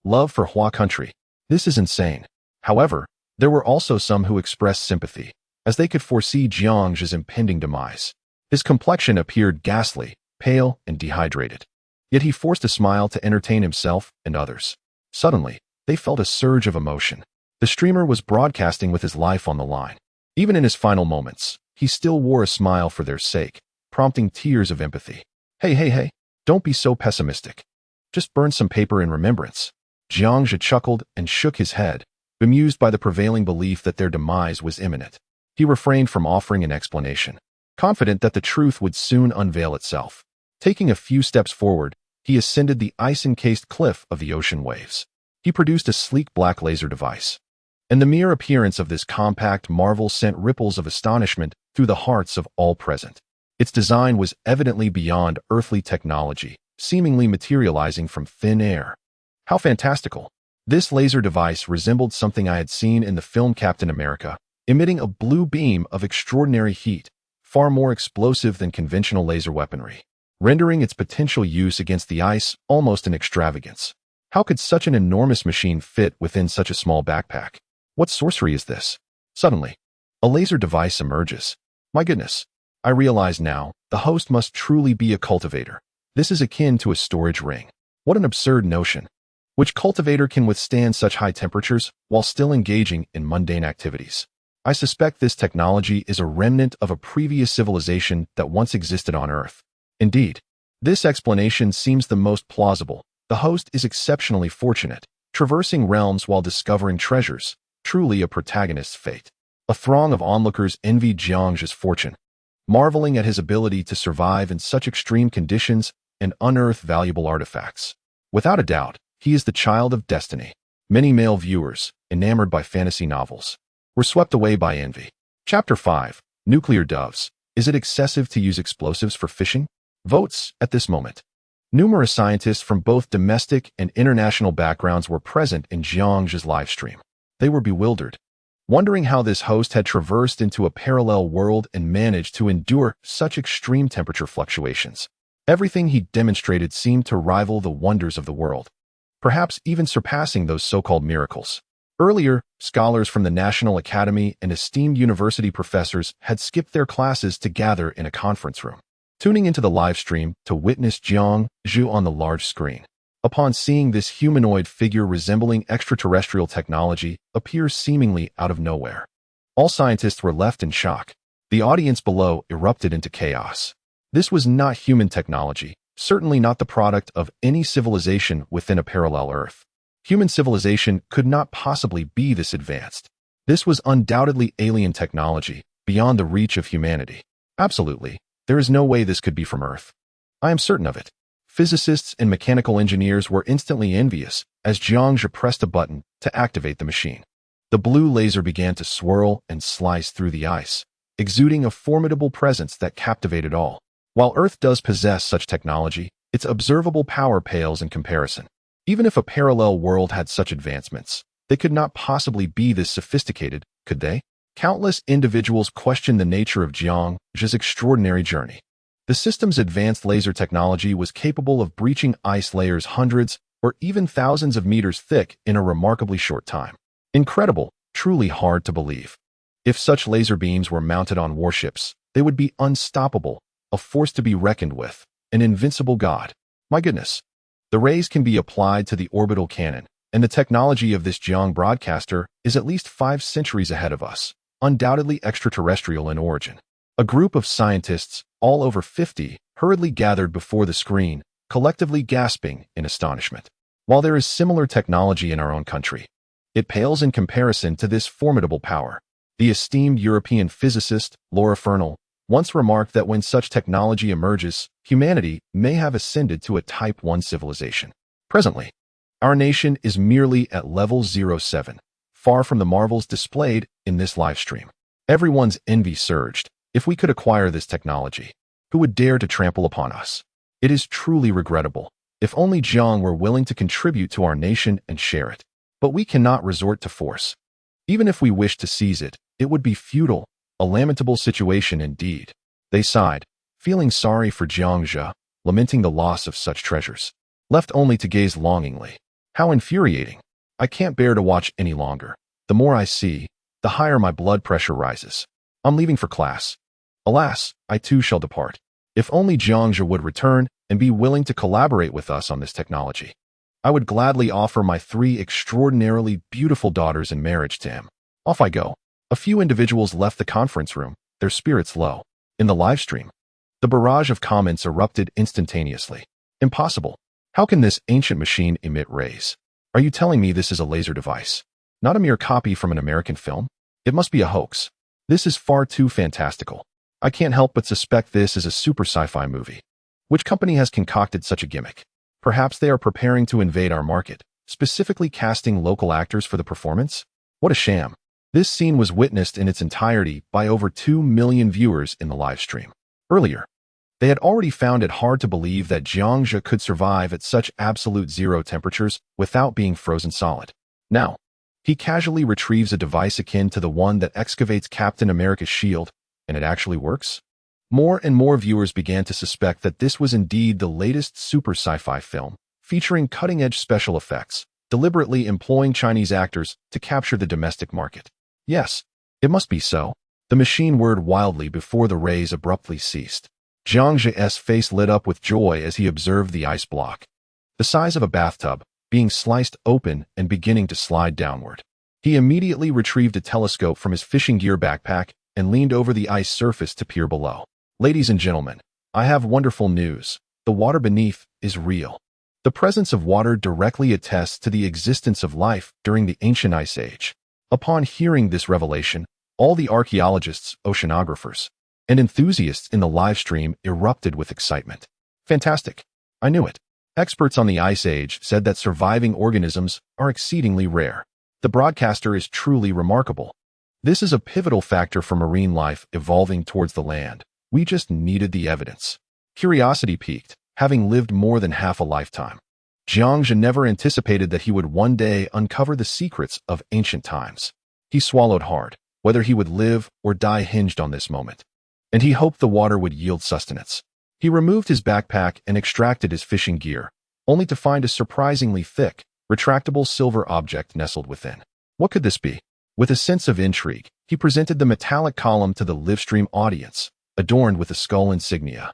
Love for Hua country. This is insane. However, There were also some who expressed sympathy, as they could foresee Jiang's impending demise. His complexion appeared ghastly, pale, and dehydrated. Yet he forced a smile to entertain himself and others. Suddenly, they felt a surge of emotion. The streamer was broadcasting with his life on the line. Even in his final moments, he still wore a smile for their sake, prompting tears of empathy. Hey, don't be so pessimistic. Just burn some paper in remembrance. Jiangja chuckled and shook his head, bemused by the prevailing belief that their demise was imminent. He refrained from offering an explanation, confident that the truth would soon unveil itself. Taking a few steps forward, he ascended the ice-encased cliff of the ocean waves. He produced a sleek black laser device, and the mere appearance of this compact marvel sent ripples of astonishment through the hearts of all present. Its design was evidently beyond earthly technology, seemingly materializing from thin air. How fantastical! This laser device resembled something I had seen in the film Captain America, emitting a blue beam of extraordinary heat, far more explosive than conventional laser weaponry, rendering its potential use against the ice almost an extravagance. How could such an enormous machine fit within such a small backpack? What sorcery is this? Suddenly, a laser device emerges. My goodness, I realize now, the host must truly be a cultivator. This is akin to a storage ring. What an absurd notion. Which cultivator can withstand such high temperatures while still engaging in mundane activities? I suspect this technology is a remnant of a previous civilization that once existed on Earth. Indeed, this explanation seems the most plausible. The host is exceptionally fortunate, traversing realms while discovering treasures, truly a protagonist's fate. A throng of onlookers envied Jiang's fortune, marveling at his ability to survive in such extreme conditions and unearth valuable artifacts. Without a doubt, he is the child of destiny. Many male viewers, enamored by fantasy novels, were swept away by envy. Chapter 5. Nuclear Doves. Is it excessive to use explosives for fishing? Votes at this moment. Numerous scientists from both domestic and international backgrounds were present in Jiang's livestream. They were bewildered, wondering how this host had traversed into a parallel world and managed to endure such extreme temperature fluctuations. Everything he demonstrated seemed to rival the wonders of the world, perhaps even surpassing those so-called miracles. Earlier, scholars from the National Academy and esteemed university professors had skipped their classes to gather in a conference room, tuning into the live stream to witness Jiang Zhu on the large screen. Upon seeing this humanoid figure resembling extraterrestrial technology appear seemingly out of nowhere, all scientists were left in shock. The audience below erupted into chaos. This was not human technology, certainly not the product of any civilization within a parallel Earth. Human civilization could not possibly be this advanced. This was undoubtedly alien technology, beyond the reach of humanity. Absolutely, there is no way this could be from Earth. I am certain of it. Physicists and mechanical engineers were instantly envious as Jiangja pressed a button to activate the machine. The blue laser began to swirl and slice through the ice, exuding a formidable presence that captivated all. While Earth does possess such technology, its observable power pales in comparison. Even if a parallel world had such advancements, they could not possibly be this sophisticated, could they? Countless individuals questioned the nature of Jiang's extraordinary journey. The system's advanced laser technology was capable of breaching ice layers hundreds or even thousands of meters thick in a remarkably short time. Incredible, truly hard to believe. If such laser beams were mounted on warships, they would be unstoppable, a force to be reckoned with, an invincible god. My goodness. The rays can be applied to the orbital cannon, and the technology of this Jiang broadcaster is at least 5 centuries ahead of us, undoubtedly extraterrestrial in origin. A group of scientists, all over 50, hurriedly gathered before the screen, collectively gasping in astonishment. While there is similar technology in our own country, it pales in comparison to this formidable power. The esteemed European physicist, Laura Fernal, once remarked that when such technology emerges, humanity may have ascended to a Type 1 civilization. Presently, our nation is merely at level 07, far from the marvels displayed in this live stream. Everyone's envy surged. If we could acquire this technology, who would dare to trample upon us? It is truly regrettable. If only Jiang were willing to contribute to our nation and share it. But we cannot resort to force. Even if we wish to seize it, it would be futile, a lamentable situation indeed. They sighed, feeling sorry for Jiangja, lamenting the loss of such treasures, left only to gaze longingly. How infuriating. I can't bear to watch any longer. The more I see, the higher my blood pressure rises. I'm leaving for class. Alas, I too shall depart. If only Jiangzhe would return and be willing to collaborate with us on this technology. I would gladly offer my 3 extraordinarily beautiful daughters in marriage to him. Off I go. A few individuals left the conference room, their spirits low. In the live stream, the barrage of comments erupted instantaneously. Impossible. How can this ancient machine emit rays? Are you telling me this is a laser device? Not a mere copy from an American film? It must be a hoax. This is far too fantastical. I can't help but suspect this is a super sci-fi movie. Which company has concocted such a gimmick? Perhaps they are preparing to invade our market, specifically casting local actors for the performance? What a sham. This scene was witnessed in its entirety by over 2 million viewers in the live stream. Earlier, they had already found it hard to believe that Jiangzhe could survive at such absolute zero temperatures without being frozen solid. Now, he casually retrieves a device akin to the one that excavates Captain America's shield, and it actually works? More and more viewers began to suspect that this was indeed the latest super sci-fi film, featuring cutting-edge special effects, deliberately employing Chinese actors to capture the domestic market. Yes, it must be so. The machine whirred wildly before the rays abruptly ceased. Jiangzhe's face lit up with joy as he observed the ice block, the size of a bathtub, being sliced open and beginning to slide downward. He immediately retrieved a telescope from his fishing gear backpack and leaned over the ice surface to peer below. Ladies and gentlemen, I have wonderful news. The water beneath is real. The presence of water directly attests to the existence of life during the ancient ice age. Upon hearing this revelation, all the archaeologists, oceanographers, and enthusiasts in the live stream erupted with excitement. Fantastic. I knew it. Experts on the Ice Age said that surviving organisms are exceedingly rare. The broadcaster is truly remarkable. This is a pivotal factor for marine life evolving towards the land. We just needed the evidence. Curiosity piqued, having lived more than half a lifetime. Jiangzhe never anticipated that he would one day uncover the secrets of ancient times. He swallowed hard. Whether he would live or die hinged on this moment, and he hoped the water would yield sustenance. He removed his backpack and extracted his fishing gear, only to find a surprisingly thick, retractable silver object nestled within. What could this be? With a sense of intrigue, he presented the metallic column to the livestream audience, adorned with a skull insignia.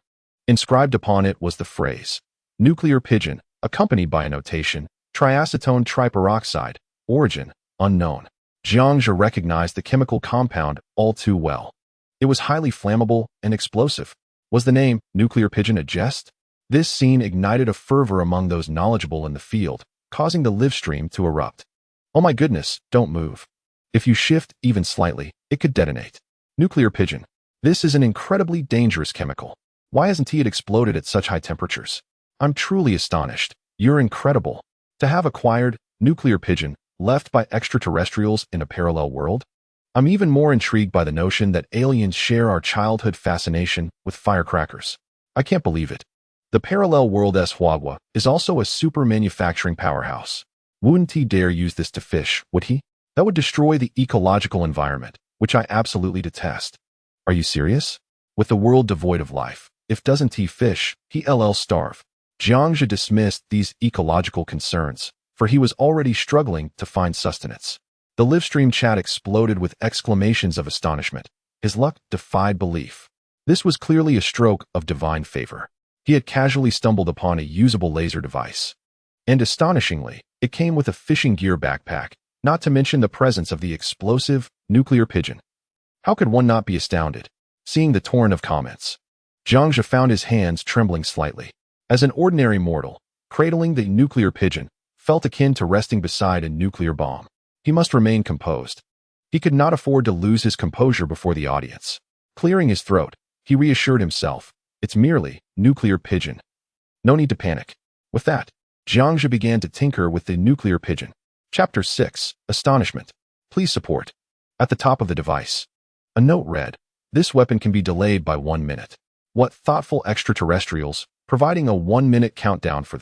Inscribed upon it was the phrase, "Nuclear Pigeon," accompanied by a notation, "Triacetone triperoxide, origin, unknown." Jiangzhe recognized the chemical compound all too well. It was highly flammable and explosive. Was the name Nuclear Pigeon a jest? This scene ignited a fervor among those knowledgeable in the field, causing the live stream to erupt. Oh my goodness, don't move. If you shift even slightly, it could detonate. Nuclear Pigeon. This is an incredibly dangerous chemical. Why hasn't it exploded at such high temperatures? I'm truly astonished. You're incredible. To have acquired Nuclear Pigeon left by extraterrestrials in a parallel world? I'm even more intrigued by the notion that aliens share our childhood fascination with firecrackers. I can't believe it. The parallel world Huagua is also a super manufacturing powerhouse. Wouldn't he dare use this to fish, would he? That would destroy the ecological environment, which I absolutely detest. Are you serious? With the world devoid of life, if doesn't he fish, he'll starve. Jiangzhe dismissed these ecological concerns, for he was already struggling to find sustenance. The livestream chat exploded with exclamations of astonishment. His luck defied belief. This was clearly a stroke of divine favor. He had casually stumbled upon a usable laser device. And astonishingly, it came with a fishing gear backpack, not to mention the presence of the explosive Nuclear Pigeon. How could one not be astounded? Seeing the torrent of comments, Jiangzhe found his hands trembling slightly. As an ordinary mortal, cradling the Nuclear Pigeon felt akin to resting beside a nuclear bomb. He must remain composed. He could not afford to lose his composure before the audience. Clearing his throat, he reassured himself, it's merely Nuclear Pigeon. No need to panic. With that, Jiangzhe began to tinker with the Nuclear Pigeon. Chapter 6, Astonishment. Please support. At the top of the device, a note read, this weapon can be delayed by 1 minute. What thoughtful extraterrestrials, providing a 1-minute countdown for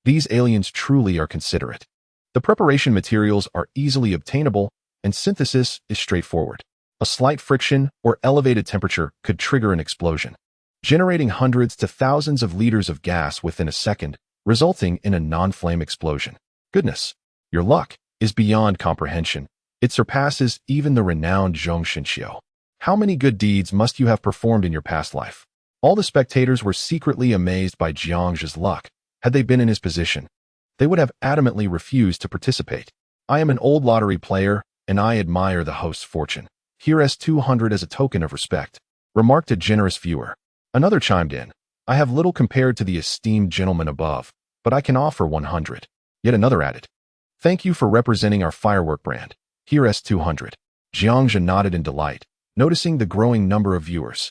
these aliens truly are considerate. The preparation materials are easily obtainable, and synthesis is straightforward. A slight friction or elevated temperature could trigger an explosion, generating hundreds to thousands of liters of gas within a second, resulting in a non-flame explosion. Goodness, your luck is beyond comprehension. It surpasses even the renowned Zhong Xinxiu. How many good deeds must you have performed in your past life? All the spectators were secretly amazed by Jiang's luck. Had they been in his position, they would have adamantly refused to participate. I am an old lottery player, and I admire the host's fortune. Here's 200 as a token of respect, remarked a generous viewer. Another chimed in. I have little compared to the esteemed gentleman above, but I can offer 100. Yet another added. Thank you for representing our firework brand. Here's 200. Jiangxia nodded in delight, noticing the growing number of viewers.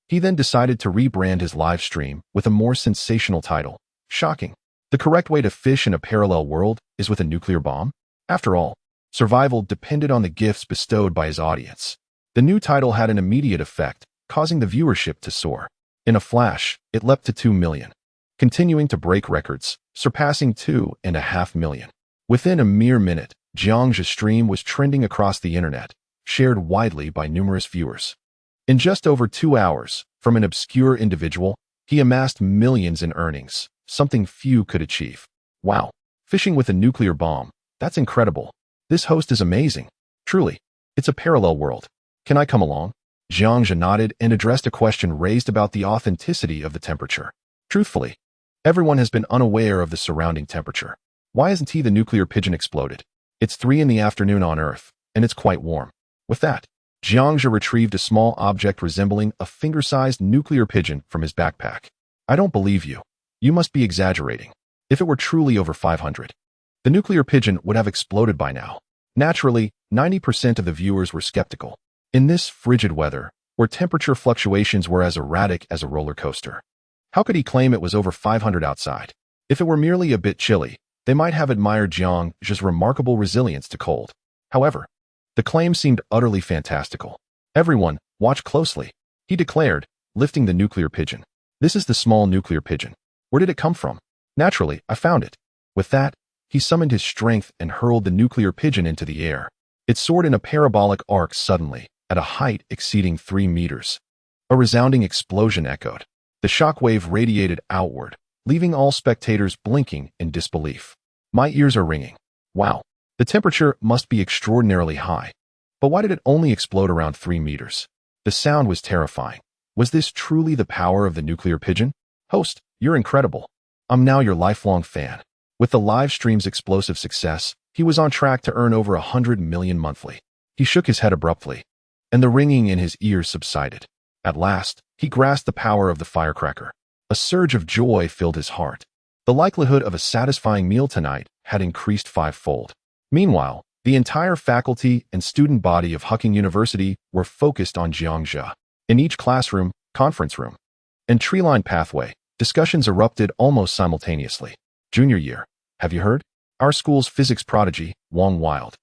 He then decided to rebrand his live stream with a more sensational title. Shocking. The correct way to fish in a parallel world is with a nuclear bomb? After all, survival depended on the gifts bestowed by his audience. The new title had an immediate effect, causing the viewership to soar. In a flash, it leapt to 2 million, continuing to break records, surpassing 2.5 million. Within a mere minute, Jiangxi's stream was trending across the internet, shared widely by numerous viewers. In just over 2 hours, from an obscure individual, he amassed millions in earnings, something few could achieve. Wow, fishing with a nuclear bomb, that's incredible. This host is amazing. Truly, it's a parallel world. Can I come along? Jiangxia nodded and addressed a question raised about the authenticity of the temperature. Truthfully, everyone has been unaware of the surrounding temperature. Why hasn't the nuclear pigeon exploded? It's 3 in the afternoon on Earth, and it's quite warm. With that, Jiangxia retrieved a small object resembling a finger-sized nuclear pigeon from his backpack. I don't believe you. You must be exaggerating. If it were truly over 500, the nuclear pigeon would have exploded by now. Naturally, 90% of the viewers were skeptical. In this frigid weather, where temperature fluctuations were as erratic as a roller coaster, how could he claim it was over 500 outside? If it were merely a bit chilly, they might have admired Jiangxi's remarkable resilience to cold. However, the claim seemed utterly fantastical. Everyone, watch closely, he declared, lifting the nuclear pigeon. This is the small nuclear pigeon. Where did it come from? Naturally, I found it. With that, he summoned his strength and hurled the nuclear pigeon into the air. It soared in a parabolic arc suddenly, at a height exceeding 3 meters. A resounding explosion echoed. The shockwave radiated outward, leaving all spectators blinking in disbelief. My ears are ringing. Wow, the temperature must be extraordinarily high. But why did it only explode around 3 meters? The sound was terrifying. Was this truly the power of the nuclear pigeon? Host, you're incredible. I'm now your lifelong fan. With the live stream's explosive success, he was on track to earn over 100 million monthly. He shook his head abruptly, and the ringing in his ears subsided. At last, he grasped the power of the firecracker. A surge of joy filled his heart. The likelihood of a satisfying meal tonight had increased 5-fold. Meanwhile, the entire faculty and student body of Huqing University were focused on Jiangxia. In each classroom, conference room, and tree-lined pathway, discussions erupted almost simultaneously. Junior year, have you heard? Our school's physics prodigy, Wang Wild,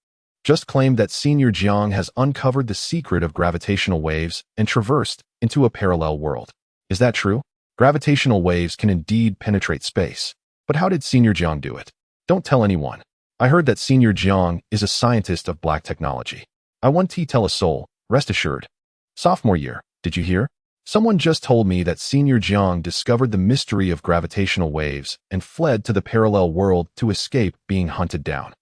just claimed that Senior Jiang has uncovered the secret of gravitational waves and traversed into a parallel world. Is that true? Gravitational waves can indeed penetrate space. But how did Senior Jiang do it? Don't tell anyone. I heard that Senior Jiang is a scientist of black technology. I won't tell a soul, rest assured. Sophomore year, did you hear? Someone just told me that Senior Jiang discovered the mystery of gravitational waves and fled to the parallel world to escape being hunted down.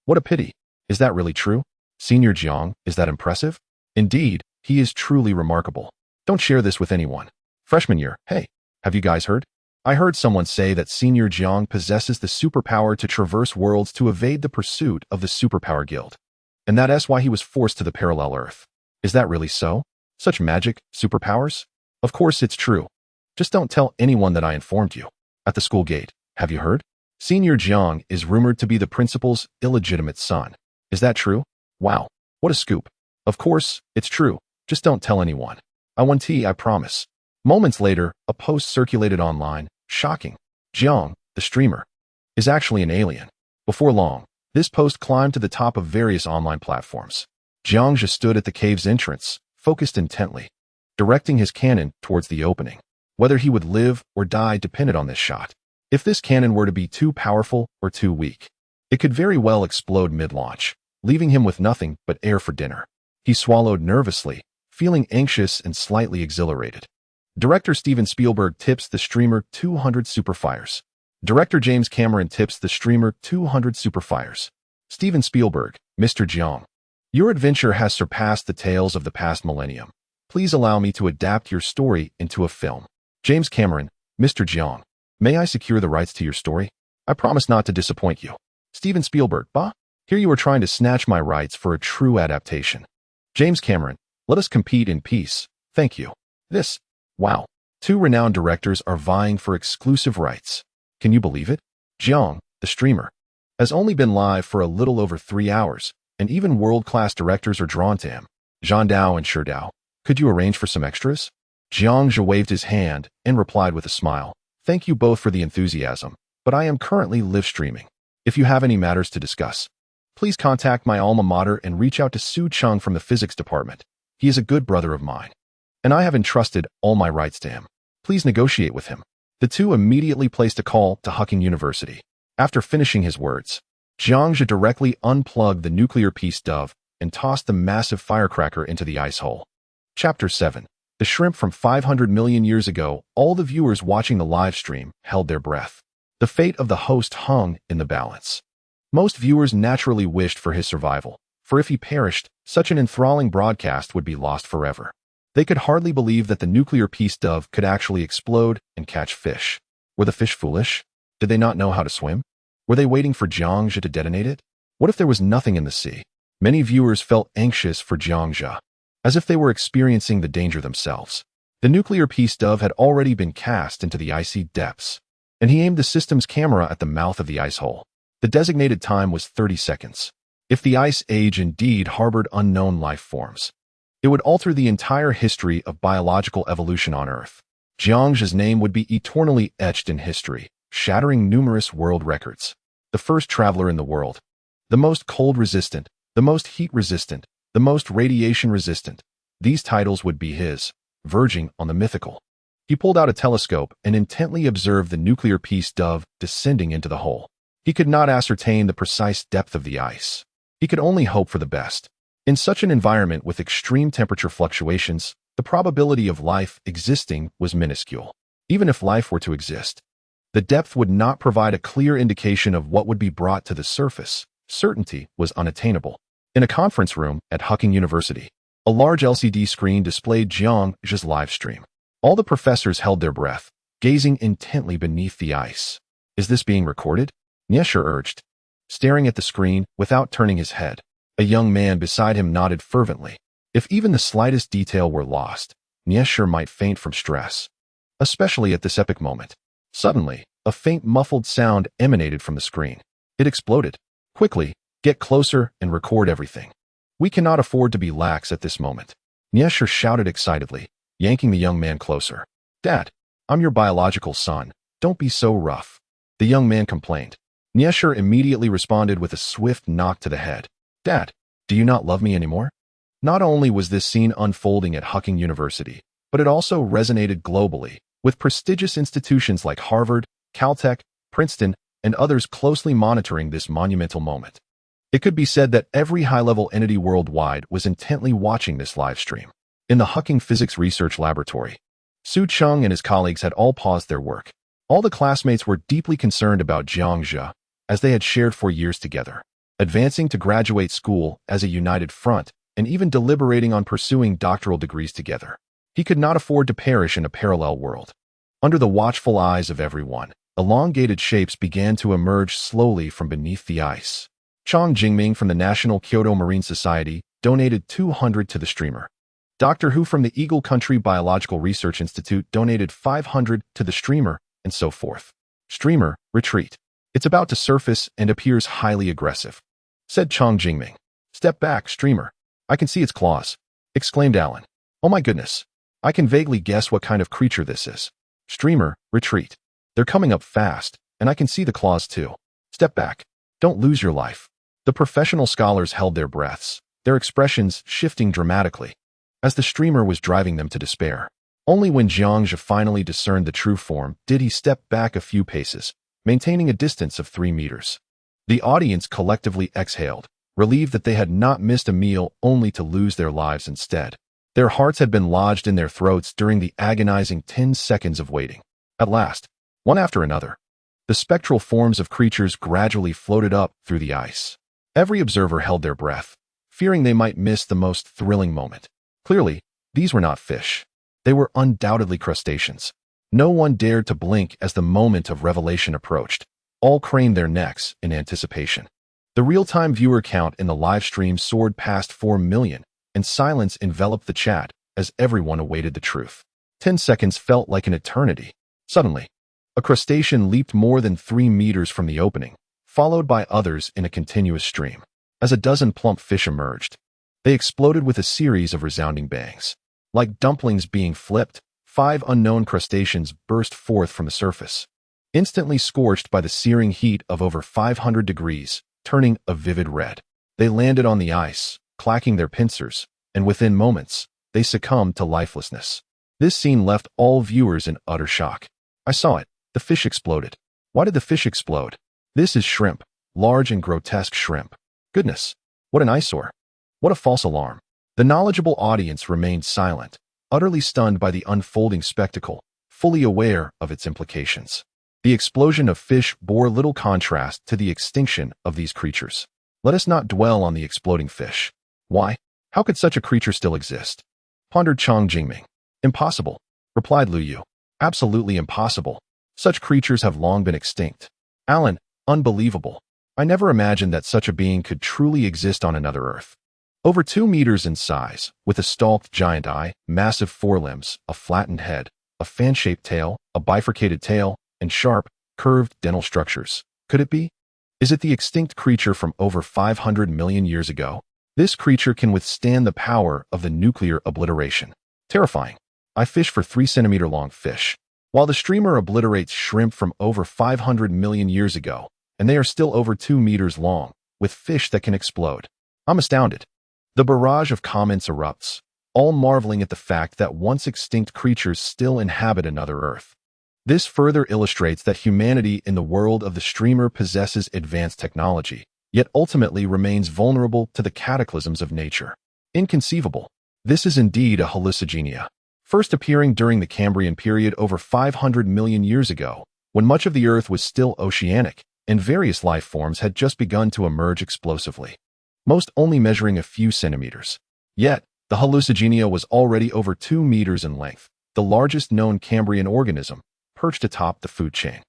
What a pity. Is that really true? Senior Jiang, is that impressive? Indeed, he is truly remarkable. Don't share this with anyone. Freshman year, hey, have you guys heard? I heard someone say that Senior Jiang possesses the superpower to traverse worlds to evade the pursuit of the Superpower Guild. And that's why he was forced to the parallel Earth. Is that really so? Such magic, superpowers? Of course it's true. Just don't tell anyone that I informed you. At the school gate, have you heard? Senior Jiang is rumored to be the principal's illegitimate son. Is that true? Wow, what a scoop. Of course, it's true. Just don't tell anyone. I promise. Moments later, a post circulated online. Shocking. Jiang, the streamer, is actually an alien. Before long, this post climbed to the top of various online platforms. Jiangxia stood at the cave's entrance, focused intently, directing his cannon towards the opening. Whether he would live or die depended on this shot. If this cannon were to be too powerful or too weak, it could very well explode mid-launch, leaving him with nothing but air for dinner. He swallowed nervously, feeling anxious and slightly exhilarated. Director Steven Spielberg tips the streamer 200 superfires. Director James Cameron tips the streamer 200 superfires. Steven Spielberg, Mr. Jiang. Your adventure has surpassed the tales of the past millennium. Please allow me to adapt your story into a film. James Cameron, Mr. Jiang. May I secure the rights to your story? I promise not to disappoint you. Steven Spielberg, bah? Here you are trying to snatch my rights for a true adaptation. James Cameron, let us compete in peace. Thank you. Wow. Two renowned directors are vying for exclusive rights. Can you believe it? Jiang, the streamer, has only been live for a little over 3 hours, and even world-class directors are drawn to him. Zhang Dao and Shi Dao, could you arrange for some extras? Jiang Zhe waved his hand and replied with a smile. Thank you both for the enthusiasm, but I am currently live streaming. If you have any matters to discuss, please contact my alma mater and reach out to Su Chung from the physics department. He is a good brother of mine, and I have entrusted all my rights to him. Please negotiate with him. The two immediately placed a call to Hucking University. After finishing his words, Jiang Zhe directly unplugged the nuclear peace dove and tossed the massive firecracker into the ice hole. Chapter 7. The shrimp from 500 million years ago. All the viewers watching the live stream held their breath. The fate of the host hung in the balance. Most viewers naturally wished for his survival, for if he perished, such an enthralling broadcast would be lost forever. They could hardly believe that the nuclear peace dove could actually explode and catch fish. Were the fish foolish? Did they not know how to swim? Were they waiting for Jiang Zhe to detonate it? What if there was nothing in the sea? Many viewers felt anxious for Jiang Zhe, as if they were experiencing the danger themselves. The nuclear peace dove had already been cast into the icy depths, and he aimed the system's camera at the mouth of the ice hole. The designated time was 30 seconds. If the ice age indeed harbored unknown life forms, it would alter the entire history of biological evolution on Earth. Jiang Zhe's name would be eternally etched in history, shattering numerous world records. The first traveler in the world, the most cold-resistant, the most heat-resistant, the most radiation-resistant. These titles would be his, verging on the mythical. He pulled out a telescope and intently observed the nuclear peace dove descending into the hole. He could not ascertain the precise depth of the ice. He could only hope for the best. In such an environment with extreme temperature fluctuations, the probability of life existing was minuscule. Even if life were to exist, the depth would not provide a clear indication of what would be brought to the surface. Certainty was unattainable. In a conference room at Hucking University, a large LCD screen displayed Jiang Zhe's live stream. All the professors held their breath, gazing intently beneath the ice. Is this being recorded? Niesher urged, staring at the screen without turning his head. A young man beside him nodded fervently. If even the slightest detail were lost, Niesher might faint from stress, especially at this epic moment. Suddenly, a faint muffled sound emanated from the screen. It exploded. Quickly, get closer and record everything. We cannot afford to be lax at this moment. Niesher shouted excitedly, yanking the young man closer. Dad, I'm your biological son. Don't be so rough. The young man complained. Niesher immediately responded with a swift knock to the head. Dad, do you not love me anymore? Not only was this scene unfolding at Hucking University, but it also resonated globally, with prestigious institutions like Harvard, Caltech, Princeton, and others closely monitoring this monumental moment. It could be said that every high-level entity worldwide was intently watching this live stream. In the Hucking Physics Research Laboratory, Su Chung and his colleagues had all paused their work. All the classmates were deeply concerned about Jiang Zhe, as they had shared for years together, advancing to graduate school as a united front, and even deliberating on pursuing doctoral degrees together. He could not afford to perish in a parallel world. Under the watchful eyes of everyone, elongated shapes began to emerge slowly from beneath the ice. Chang Jingming from the National Kyoto Marine Society donated 200 to the streamer. Dr. Hu from the Eagle Country Biological Research Institute donated 500 to the streamer, and so forth. Streamer, retreat. It's about to surface and appears highly aggressive, said Chang Jingming. Step back, streamer. I can see its claws, exclaimed Alan. Oh my goodness. I can vaguely guess what kind of creature this is. Streamer, retreat. They're coming up fast, and I can see the claws too. Step back. Don't lose your life. The professional scholars held their breaths, their expressions shifting dramatically, as the streamer was driving them to despair. Only when Jiang Zhe finally discerned the true form did he step back a few paces, maintaining a distance of 3 meters. The audience collectively exhaled, relieved that they had not missed a meal only to lose their lives instead. Their hearts had been lodged in their throats during the agonizing 10 seconds of waiting. At last, one after another, the spectral forms of creatures gradually floated up through the ice. Every observer held their breath, fearing they might miss the most thrilling moment. Clearly, these were not fish. They were undoubtedly crustaceans. No one dared to blink as the moment of revelation approached. All craned their necks in anticipation. The real-time viewer count in the live stream soared past 4 million, and silence enveloped the chat as everyone awaited the truth. 10 seconds felt like an eternity. Suddenly, a crustacean leaped more than 3 meters from the opening, followed by others in a continuous stream. As a dozen plump fish emerged, they exploded with a series of resounding bangs. Like dumplings being flipped, 5 unknown crustaceans burst forth from the surface, instantly scorched by the searing heat of over 500 degrees, turning a vivid red. They landed on the ice, clacking their pincers, and within moments, they succumbed to lifelessness. This scene left all viewers in utter shock. I saw it. The fish exploded. Why did the fish explode? This is shrimp. Large and grotesque shrimp. Goodness, what an eyesore. What a false alarm. The knowledgeable audience remained silent, utterly stunned by the unfolding spectacle, fully aware of its implications. The explosion of fish bore little contrast to the extinction of these creatures. Let us not dwell on the exploding fish. Why? How could such a creature still exist? Pondered Chang Jingming. Impossible, replied Lu Yu. Absolutely impossible. Such creatures have long been extinct. Alan, unbelievable. I never imagined that such a being could truly exist on another Earth. Over 2 meters in size, with a stalked giant eye, massive forelimbs, a flattened head, a fan-shaped tail, a bifurcated tail, and sharp, curved dental structures. Could it be? Is it the extinct creature from over 500 million years ago? This creature can withstand the power of the nuclear obliteration. Terrifying. I fish for 3-centimeter-long fish. While the streamer obliterates shrimp from over 500 million years ago, and they are still over 2 meters long, with fish that can explode. I'm astounded. The barrage of comments erupts, all marveling at the fact that once extinct creatures still inhabit another Earth. This further illustrates that humanity in the world of the streamer possesses advanced technology, yet ultimately remains vulnerable to the cataclysms of nature. Inconceivable. This is indeed a hallucigenia, first appearing during the Cambrian period over 500 million years ago, when much of the Earth was still oceanic, and various life forms had just begun to emerge explosively, most only measuring a few centimeters. Yet, the hallucigenia was already over 2 meters in length, the largest known Cambrian organism, perched atop the food chain.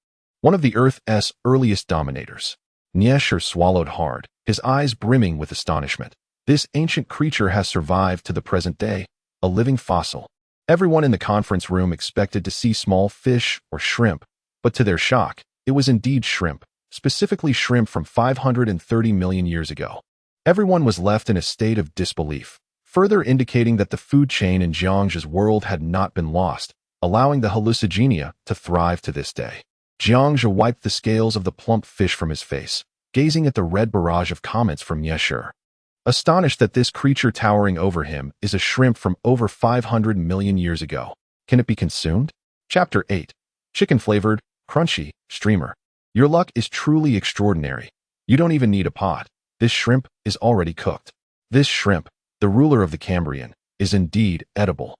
One of the Earth's earliest dominators. Niesher swallowed hard, his eyes brimming with astonishment. This ancient creature has survived to the present day, a living fossil. Everyone in the conference room expected to see small fish or shrimp, but to their shock, it was indeed shrimp, specifically shrimp from 530 million years ago. Everyone was left in a state of disbelief, further indicating that the food chain in Jiang's world had not been lost, allowing the hallucigenia to thrive to this day. Jiangzhe wiped the scales of the plump fish from his face, gazing at the red barrage of comments from Yeshur. Astonished that this creature towering over him is a shrimp from over 500 million years ago. Can it be consumed? Chapter 8. Chicken-flavored, crunchy, streamer. Your luck is truly extraordinary. You don't even need a pot. This shrimp is already cooked. This shrimp, the ruler of the Cambrian, is indeed edible.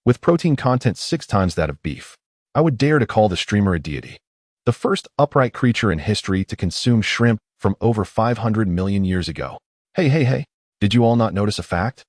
With protein content 6 times that of beef, I would dare to call the streamer a deity. The first upright creature in history to consume shrimp from over 500 million years ago. Hey, did you all not notice a fact?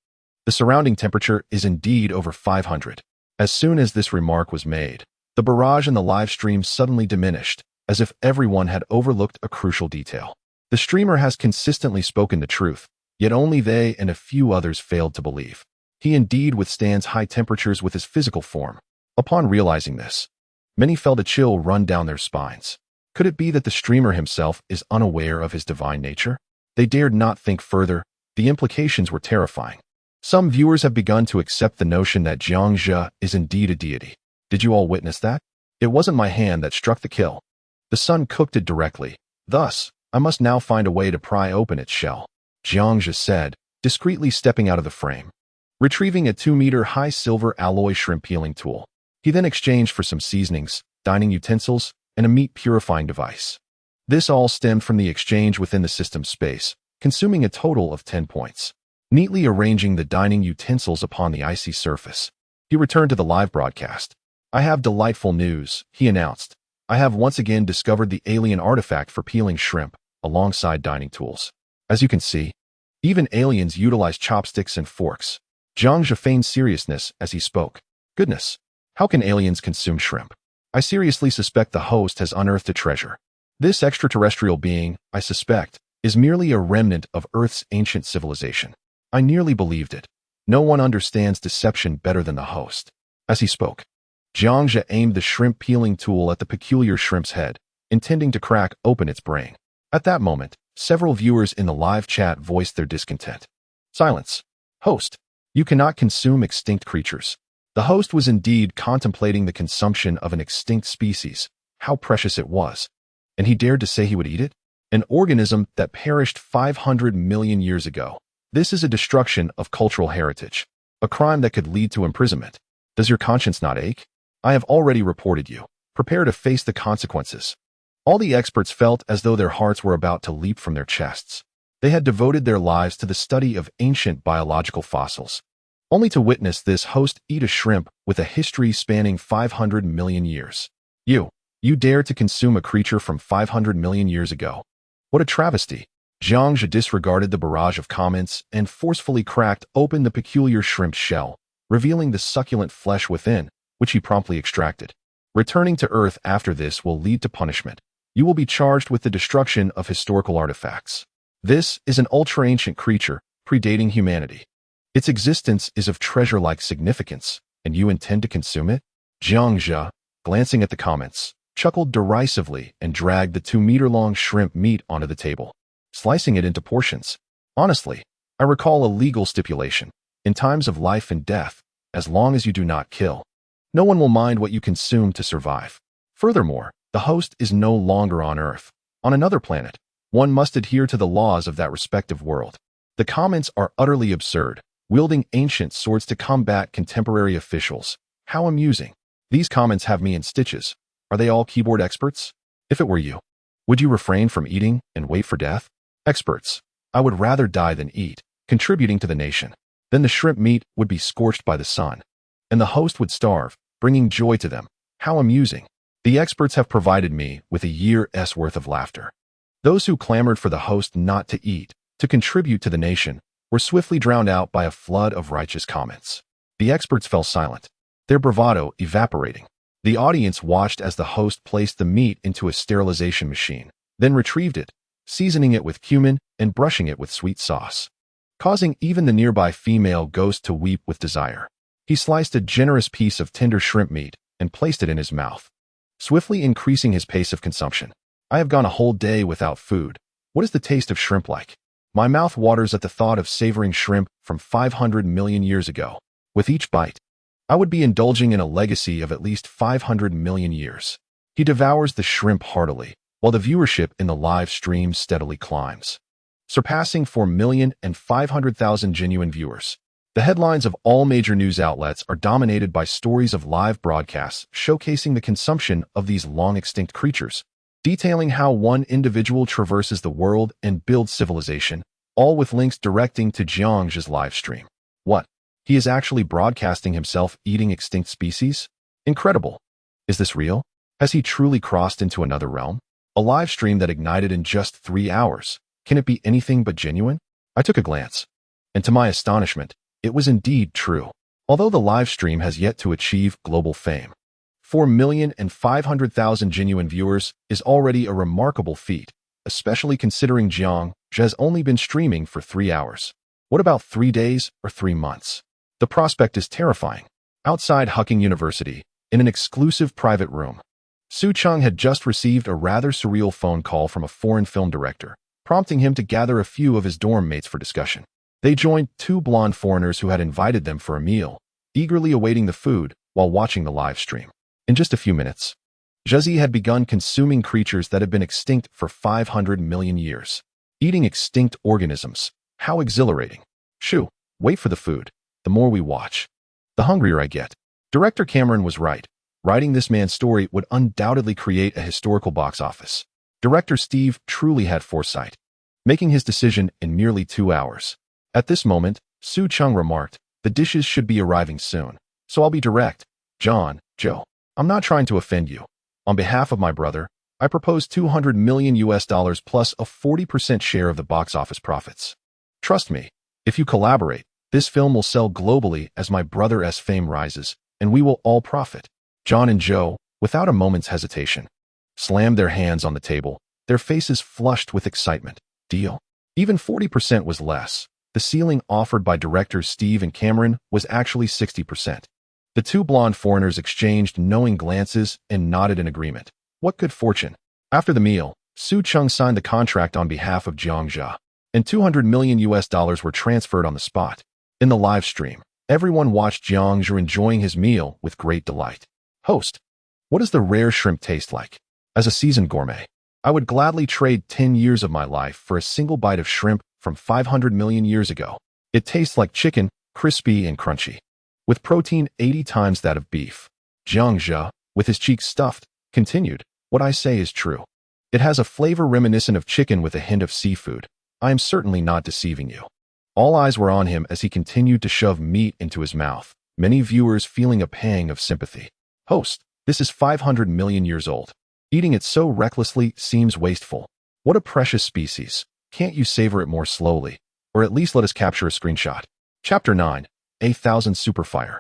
The surrounding temperature is indeed over 500. As soon as this remark was made, the barrage in the live stream suddenly diminished, as if everyone had overlooked a crucial detail. The streamer has consistently spoken the truth, yet only they and a few others failed to believe. He indeed withstands high temperatures with his physical form. Upon realizing this, many felt a chill run down their spines. Could it be that the streamer himself is unaware of his divine nature? They dared not think further. The implications were terrifying. Some viewers have begun to accept the notion that Jiangzhe is indeed a deity. Did you all witness that? It wasn't my hand that struck the kill. The sun cooked it directly. Thus, I must now find a way to pry open its shell, Jiangzhe said, discreetly stepping out of the frame. Retrieving a 2-meter-high silver alloy shrimp peeling tool, he then exchanged for some seasonings, dining utensils, and a meat-purifying device. This all stemmed from the exchange within the system's space, consuming a total of 10 points. Neatly arranging the dining utensils upon the icy surface, he returned to the live broadcast. I have delightful news, he announced. I have once again discovered the alien artifact for peeling shrimp, alongside dining tools. As you can see, Even aliens utilize chopsticks and forks. Jiang Zhe feigned seriousness as he spoke. Goodness, how can aliens consume shrimp? I seriously suspect the host has unearthed a treasure. This extraterrestrial being, I suspect, is merely a remnant of Earth's ancient civilization. I nearly believed it. No one understands deception better than the host. As he spoke, Jiang Zhe aimed the shrimp peeling tool at the peculiar shrimp's head, intending to crack open its brain. At that moment, several viewers in the live chat voiced their discontent. Silence. Host, you cannot consume extinct creatures. The host was indeed contemplating the consumption of an extinct species. How precious it was. And he dared to say he would eat it? An organism that perished 500 million years ago. This is a destruction of cultural heritage. A crime that could lead to imprisonment. Does your conscience not ache? I have already reported you. Prepare to face the consequences. All the experts felt as though their hearts were about to leap from their chests. They had devoted their lives to the study of ancient biological fossils, only to witness this host eat a shrimp with a history spanning 500 million years. You dare to consume a creature from 500 million years ago. What a travesty. Jiang Zhe disregarded the barrage of comments and forcefully cracked open the peculiar shrimp's shell, revealing the succulent flesh within, which he promptly extracted. Returning to Earth after this will lead to punishment. You will be charged with the destruction of historical artifacts. This is an ultra-ancient creature, predating humanity. Its existence is of treasure-like significance, and you intend to consume it? Jiang Zhe, glancing at the comments, chuckled derisively and dragged the 2-meter-long shrimp meat onto the table, slicing it into portions. Honestly, I recall a legal stipulation. In times of life and death, as long as you do not kill, no one will mind what you consume to survive. Furthermore, the host is no longer on Earth. On another planet, one must adhere to the laws of that respective world. The comments are utterly absurd, wielding ancient swords to combat contemporary officials. How amusing. These comments have me in stitches. Are they all keyboard experts? If it were you, would you refrain from eating and wait for death? Experts, I would rather die than eat, contributing to the nation. Then the shrimp meat would be scorched by the sun, and the host would starve, bringing joy to them. How amusing. The experts have provided me with a year's worth of laughter. Those who clamored for the host not to eat, to contribute to the nation, were swiftly drowned out by a flood of righteous comments. The experts fell silent, their bravado evaporating. The audience watched as the host placed the meat into a sterilization machine, then retrieved it, seasoning it with cumin and brushing it with sweet sauce, causing even the nearby female ghost to weep with desire. He sliced a generous piece of tender shrimp meat and placed it in his mouth, swiftly increasing his pace of consumption. I have gone a whole day without food. What is the taste of shrimp like? My mouth waters at the thought of savoring shrimp from 500 million years ago. With each bite, I would be indulging in a legacy of at least 500 million years. He devours the shrimp heartily, while the viewership in the live stream steadily climbs, surpassing 4,500,000 genuine viewers. The headlines of all major news outlets are dominated by stories of live broadcasts showcasing the consumption of these long-extinct creatures, detailing how one individual traverses the world and builds civilization, all with links directing to Jiang Zhe's live stream. What? He is actually broadcasting himself eating extinct species? Incredible. Is this real? Has he truly crossed into another realm? A live stream that ignited in just 3 hours. Can it be anything but genuine? I took a glance, and to my astonishment, it was indeed true. Although the live stream has yet to achieve global fame, 4,500,000 genuine viewers is already a remarkable feat, especially considering Jiang Zhe has only been streaming for 3 hours. What about 3 days or 3 months? The prospect is terrifying. Outside Hucking University, in an exclusive private room, Su Cheng had just received a rather surreal phone call from a foreign film director, prompting him to gather a few of his dorm mates for discussion. They joined 2 blonde foreigners who had invited them for a meal, eagerly awaiting the food while watching the live stream. In just a few minutes, Zhezi had begun consuming creatures that had been extinct for 500 million years. Eating extinct organisms. How exhilarating. Shoo, wait for the food. The more we watch, the hungrier I get. Director Cameron was right. Writing this man's story would undoubtedly create a historical box office. Director Steve truly had foresight, making his decision in merely 2 hours. At this moment, Su Cheng remarked, the dishes should be arriving soon, so I'll be direct. John, Joe, I'm not trying to offend you. On behalf of my brother, I propose $200 million plus a 40% share of the box office profits. Trust me, if you collaborate, this film will sell globally as my brother's fame rises, and we will all profit. John and Joe, without a moment's hesitation, slammed their hands on the table, their faces flushed with excitement. Deal. Even 40% was less. The ceiling offered by directors Steve and Cameron was actually 60%. The two blonde foreigners exchanged knowing glances and nodded in agreement. What good fortune. After the meal, Su Chung signed the contract on behalf of Jiang Jia, and $200 million were transferred on the spot. In the live stream, everyone watched Jiang Jia enjoying his meal with great delight. Host, what does the rare shrimp taste like? As a seasoned gourmet, I would gladly trade 10 years of my life for a single bite of shrimp from 500 million years ago. It tastes like chicken, crispy and crunchy, with protein 80 times that of beef. Jiang Jia, with his cheeks stuffed, continued, what I say is true. It has a flavor reminiscent of chicken with a hint of seafood. I am certainly not deceiving you. All eyes were on him as he continued to shove meat into his mouth, many viewers feeling a pang of sympathy. Host, this is 500 million years old. Eating it so recklessly seems wasteful. What a precious species. Can't you savor it more slowly? Or at least let us capture a screenshot. Chapter 9. 8,000 Superfire.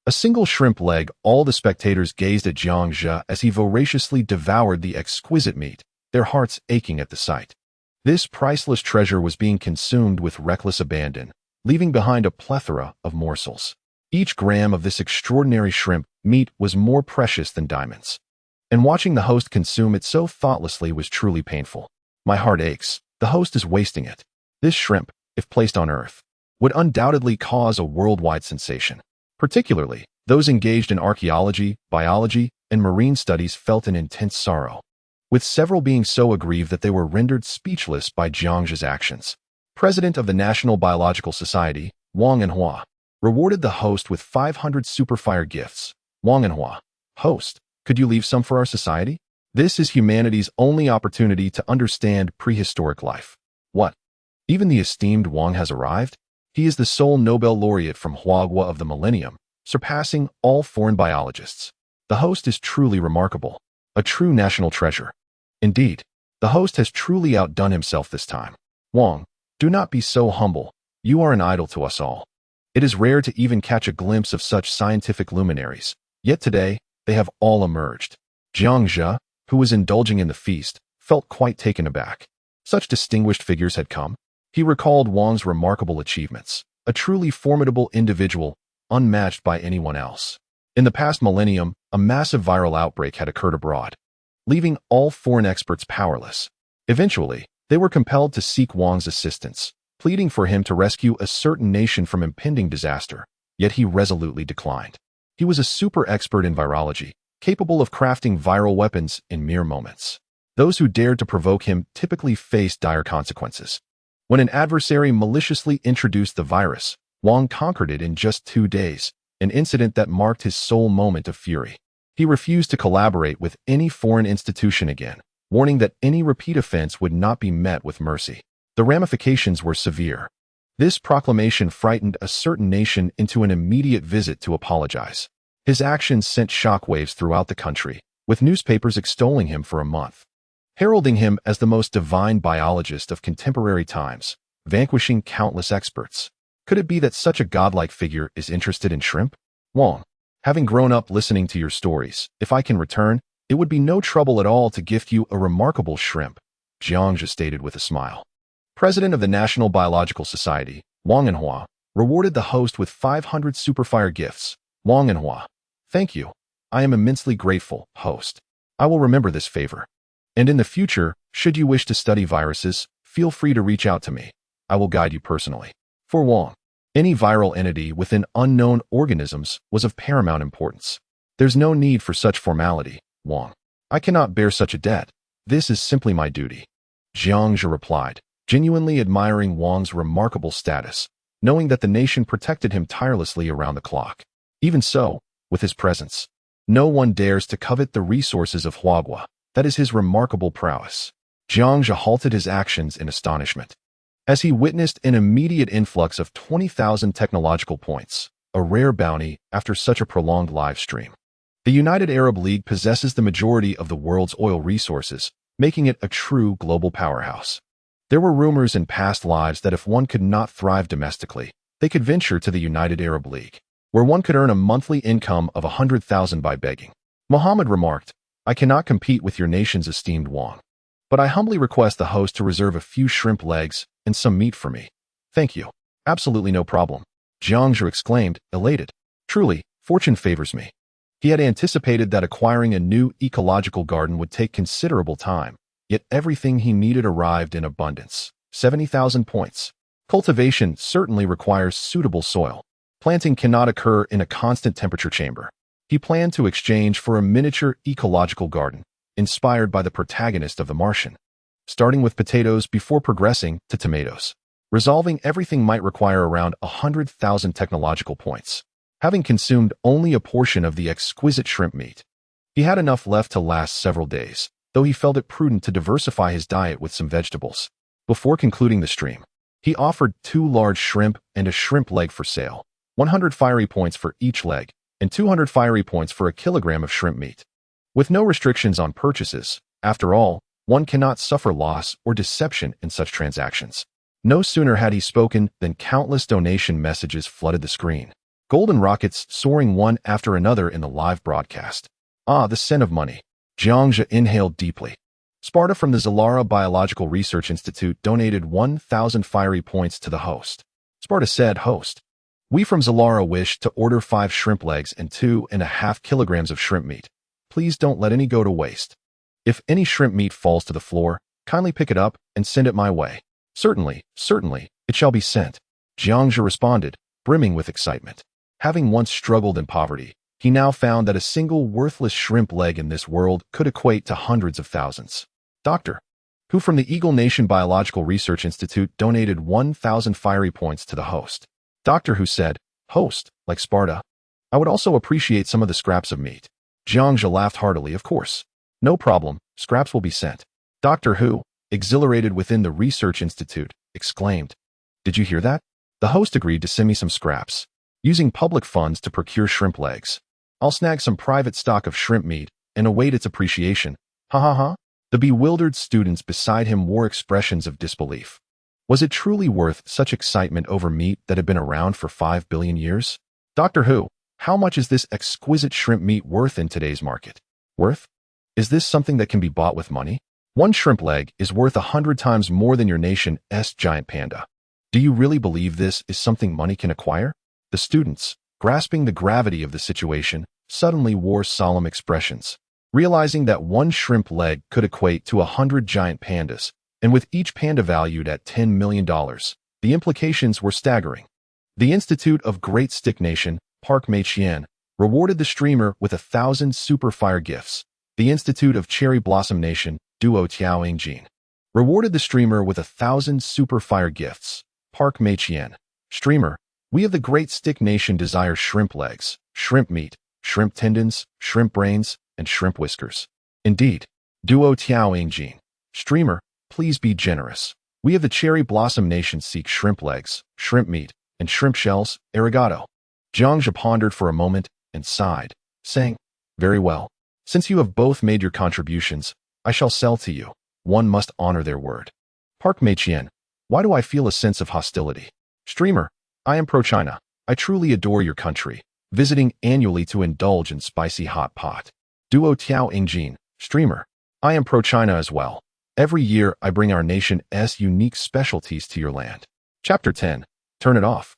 A single shrimp leg, all the spectators gazed at Jiang Jia as he voraciously devoured the exquisite meat, their hearts aching at the sight. This priceless treasure was being consumed with reckless abandon, leaving behind a plethora of morsels. Each gram of this extraordinary shrimp meat was more precious than diamonds. And watching the host consume it so thoughtlessly was truly painful. My heart aches. The host is wasting it. This shrimp, if placed on Earth, would undoubtedly cause a worldwide sensation. Particularly, those engaged in archaeology, biology, and marine studies felt an intense sorrow, with several being so aggrieved that they were rendered speechless by Jiang Jia's actions. President of the National Biological Society, Wang Anhua, rewarded the host with 500 Superfire gifts. Wang Anhua, host, could you leave some for our society? This is humanity's only opportunity to understand prehistoric life. What? Even the esteemed Wang has arrived? He is the sole Nobel laureate from Huaghua of the millennium, surpassing all foreign biologists. The host is truly remarkable, a true national treasure. Indeed, the host has truly outdone himself this time. Wang, do not be so humble. You are an idol to us all. It is rare to even catch a glimpse of such scientific luminaries, yet today, they have all emerged. Jiang Jia, who was indulging in the feast, felt quite taken aback. Such distinguished figures had come. He recalled Wang's remarkable achievements, a truly formidable individual, unmatched by anyone else. In the past millennium, a massive viral outbreak had occurred abroad, leaving all foreign experts powerless. Eventually, they were compelled to seek Wang's assistance, pleading for him to rescue a certain nation from impending disaster, yet he resolutely declined. He was a super expert in virology, capable of crafting viral weapons in mere moments. Those who dared to provoke him typically faced dire consequences. When an adversary maliciously introduced the virus, Wang conquered it in just 2 days, an incident that marked his sole moment of fury. He refused to collaborate with any foreign institution again, warning that any repeat offense would not be met with mercy. The ramifications were severe. This proclamation frightened a certain nation into an immediate visit to apologize. His actions sent shockwaves throughout the country, with newspapers extolling him for a month, heralding him as the most divine biologist of contemporary times, vanquishing countless experts. Could it be that such a godlike figure is interested in shrimp? Wang, having grown up listening to your stories, if I can return, it would be no trouble at all to gift you a remarkable shrimp, Jiang Jia stated with a smile. President of the National Biological Society, Wang Anhua, rewarded the host with 500 Superfire gifts. Wang Anhua, thank you. I am immensely grateful, host. I will remember this favor. And in the future, should you wish to study viruses, feel free to reach out to me. I will guide you personally. For Wang, any viral entity within unknown organisms was of paramount importance. There's no need for such formality, Wang. I cannot bear such a debt. This is simply my duty. Jiang Jia replied, genuinely admiring Wang's remarkable status, knowing that the nation protected him tirelessly around the clock. Even so, with his presence, no one dares to covet the resources of Huaghua. That is his remarkable prowess. Jiang Jia halted his actions in astonishment, as he witnessed an immediate influx of 20,000 technological points, a rare bounty after such a prolonged live stream. The United Arab League possesses the majority of the world's oil resources, making it a true global powerhouse. There were rumors in past lives that if one could not thrive domestically, they could venture to the United Arab League, where one could earn a monthly income of 100,000 by begging. Muhammad remarked, "I cannot compete with your nation's esteemed Wang, but I humbly request the host to reserve a few shrimp legs and some meat for me. Thank you." "Absolutely no problem," Jiangzhe exclaimed, elated. "Truly, fortune favors me." He had anticipated that acquiring a new ecological garden would take considerable time, yet everything he needed arrived in abundance. 70,000 points. Cultivation certainly requires suitable soil. Planting cannot occur in a constant temperature chamber. He planned to exchange for a miniature ecological garden, inspired by the protagonist of The Martian, starting with potatoes before progressing to tomatoes. Resolving everything might require around 100,000 technological points. Having consumed only a portion of the exquisite shrimp meat, he had enough left to last several days, though he felt it prudent to diversify his diet with some vegetables. Before concluding the stream, he offered 2 large shrimp and a shrimp leg for sale, 100 fiery points for each leg, and 200 fiery points for a kilogram of shrimp meat. With no restrictions on purchases, after all, one cannot suffer loss or deception in such transactions. No sooner had he spoken than countless donation messages flooded the screen. Golden rockets soaring one after another in the live broadcast. Ah, the scent of money. Jiangzhe inhaled deeply. Sparta from the Zalara Biological Research Institute donated 1,000 fiery points to the host. Sparta said, "Host, we from Zalara wish to order 5 shrimp legs and 2.5 kilograms of shrimp meat. Please don't let any go to waste. If any shrimp meat falls to the floor, kindly pick it up and send it my way." Certainly, it shall be sent," Jiangzhe responded, brimming with excitement. Having once struggled in poverty, he now found that a single worthless shrimp leg in this world could equate to hundreds of thousands. Dr. Who from the Eagle Nation Biological Research Institute donated 1,000 fiery points to the host. Dr. Who said, "Host, like Sparta, I would also appreciate some of the scraps of meat." Jiangzhe laughed heartily, "Of course. No problem, scraps will be sent." Dr. Who, exhilarated within the Research Institute, exclaimed, "Did you hear that? The host agreed to send me some scraps, using public funds to procure shrimp legs. I'll snag some private stock of shrimp meat and await its appreciation. Ha ha ha." The bewildered students beside him wore expressions of disbelief. Was it truly worth such excitement over meat that had been around for 5 billion years? Dr. Who, how much is this exquisite shrimp meat worth in today's market? Worth? Is this something that can be bought with money? One shrimp leg is worth 100 times more than your nation's giant panda. Do you really believe this is something money can acquire? The students, grasping the gravity of the situation, suddenly wore solemn expressions. Realizing that one shrimp leg could equate to 100 giant pandas, and with each panda valued at $10 million, the implications were staggering. The Institute of Great Stick Nation, Park Mei-Chien, rewarded the streamer with 1,000 super fire gifts. The Institute of Cherry Blossom Nation, Duo Tiaoyingjin, rewarded the streamer with 1,000 super fire gifts. Park Mei-Chien, streamer, we of the Great Stick Nation desire shrimp legs, shrimp meat, shrimp tendons, shrimp brains, and shrimp whiskers. Indeed, Duo Tiaoyingjin, streamer, please be generous. We of the Cherry Blossom Nation seek shrimp legs, shrimp meat, and shrimp shells. Arigato. Jiangzhe pondered for a moment and sighed, saying, "Very well. Since you have both made your contributions, I shall sell to you. One must honor their word." Park Mei-Chien, why do I feel a sense of hostility? Streamer, I am pro-China. I truly adore your country, visiting annually to indulge in spicy hot pot. Duo Tiaoyingjin, streamer, I am pro-China as well. Every year I bring our nation's unique specialties to your land. Chapter 10. Turn it off.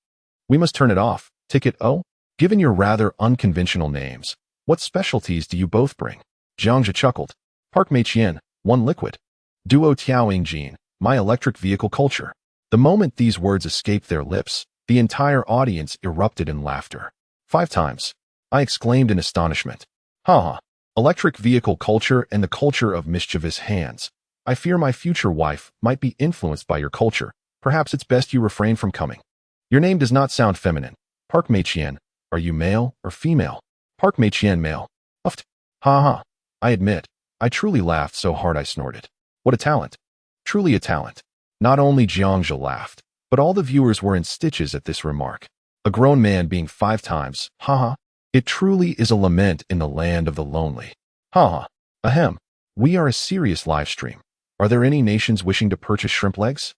We must turn it off. Ticket O? Given your rather unconventional names, what specialties do you both bring? Jiangzhe chuckled. Park Mei-Chien, one liquid. Duo Tiaoyingjin, my electric vehicle culture. The moment these words escaped their lips, the entire audience erupted in laughter. 5 times. I exclaimed in astonishment. Ha! Electric vehicle culture and the culture of mischievous hands. I fear my future wife might be influenced by your culture. Perhaps it's best you refrain from coming. Your name does not sound feminine. Park Mei-Chien, are you male or female? Park Mei-Chien, male. Uffed. Ha ha. I admit, I truly laughed so hard I snorted. What a talent. Truly a talent. Not only Jiangzhe laughed, but all the viewers were in stitches at this remark. A grown man being 5 times, ha. It truly is a lament in the land of the lonely. Ha. Ahem. We are a serious live stream. Are there any nations wishing to purchase shrimp legs?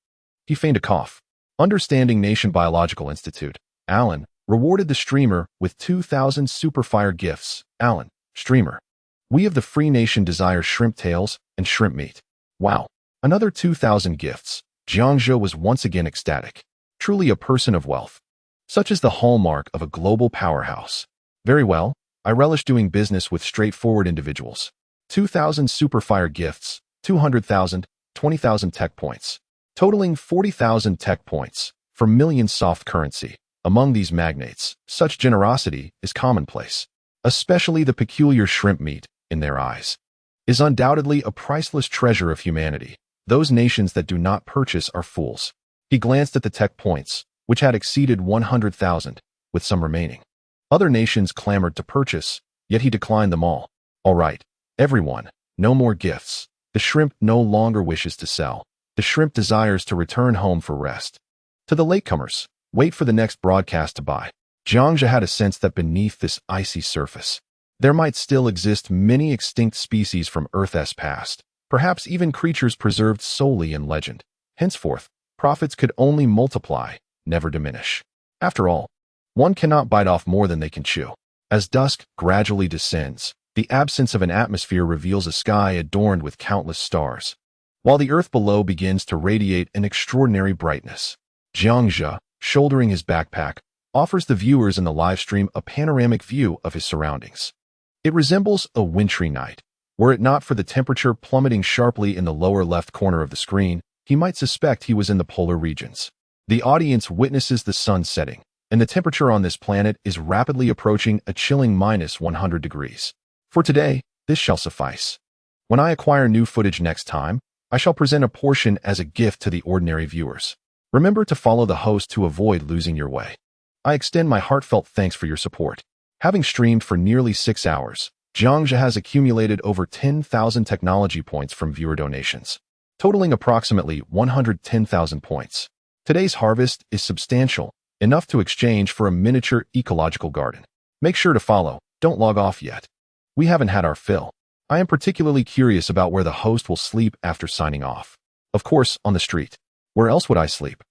He feigned a cough. Understanding Nation Biological Institute, Alan, rewarded the streamer with 2,000 Superfire gifts. Alan, streamer. We of the Free Nation desire shrimp tails and shrimp meat. Wow. Another 2,000 gifts. Jiangzhou was once again ecstatic. Truly a person of wealth. Such is the hallmark of a global powerhouse. Very well, I relish doing business with straightforward individuals. 2,000 Superfire gifts, 200,000, 20,000 tech points, totaling 40,000 tech points for millions soft currency. Among these magnates, such generosity is commonplace. Especially the peculiar shrimp meat, in their eyes, is undoubtedly a priceless treasure of humanity. Those nations that do not purchase are fools. He glanced at the tech points, which had exceeded 100,000, with some remaining. Other nations clamored to purchase, yet he declined them all. All right, everyone, no more gifts. The shrimp no longer wishes to sell. The shrimp desires to return home for rest. To the latecomers, wait for the next broadcast to buy. Jiangzhou had a sense that beneath this icy surface, there might still exist many extinct species from Earth's past, perhaps even creatures preserved solely in legend. Henceforth, profits could only multiply, never diminish. After all, one cannot bite off more than they can chew. As dusk gradually descends, the absence of an atmosphere reveals a sky adorned with countless stars, while the earth below begins to radiate an extraordinary brightness. Jiangzhou, shouldering his backpack, offers the viewers in the live stream a panoramic view of his surroundings. It resembles a wintry night. Were it not for the temperature plummeting sharply in the lower left corner of the screen, he might suspect he was in the polar regions. The audience witnesses the sun setting, and the temperature on this planet is rapidly approaching a chilling -100 degrees. For today, this shall suffice. When I acquire new footage next time, I shall present a portion as a gift to the ordinary viewers. Remember to follow the host to avoid losing your way. I extend my heartfelt thanks for your support. Having streamed for nearly 6 hours, Jiangzhou has accumulated over 10,000 technology points from viewer donations, totaling approximately 110,000 points. Today's harvest is substantial, enough to exchange for a miniature ecological garden. Make sure to follow, don't log off yet. We haven't had our fill. I am particularly curious about where the host will sleep after signing off. Of course, on the street. Where else would I sleep?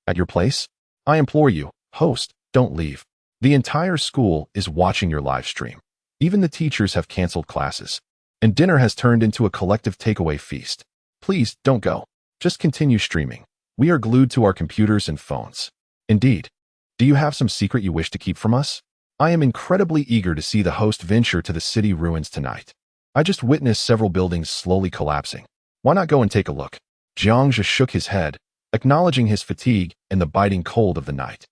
At your place? I implore you, host, don't leave. The entire school is watching your live stream. Even the teachers have canceled classes, and dinner has turned into a collective takeaway feast. Please, don't go. Just continue streaming. We are glued to our computers and phones. Indeed. Do you have some secret you wish to keep from us? I am incredibly eager to see the host venture to the city ruins tonight. I just witnessed several buildings slowly collapsing. Why not go and take a look? Jiangzhou shook his head, acknowledging his fatigue and the biting cold of the night.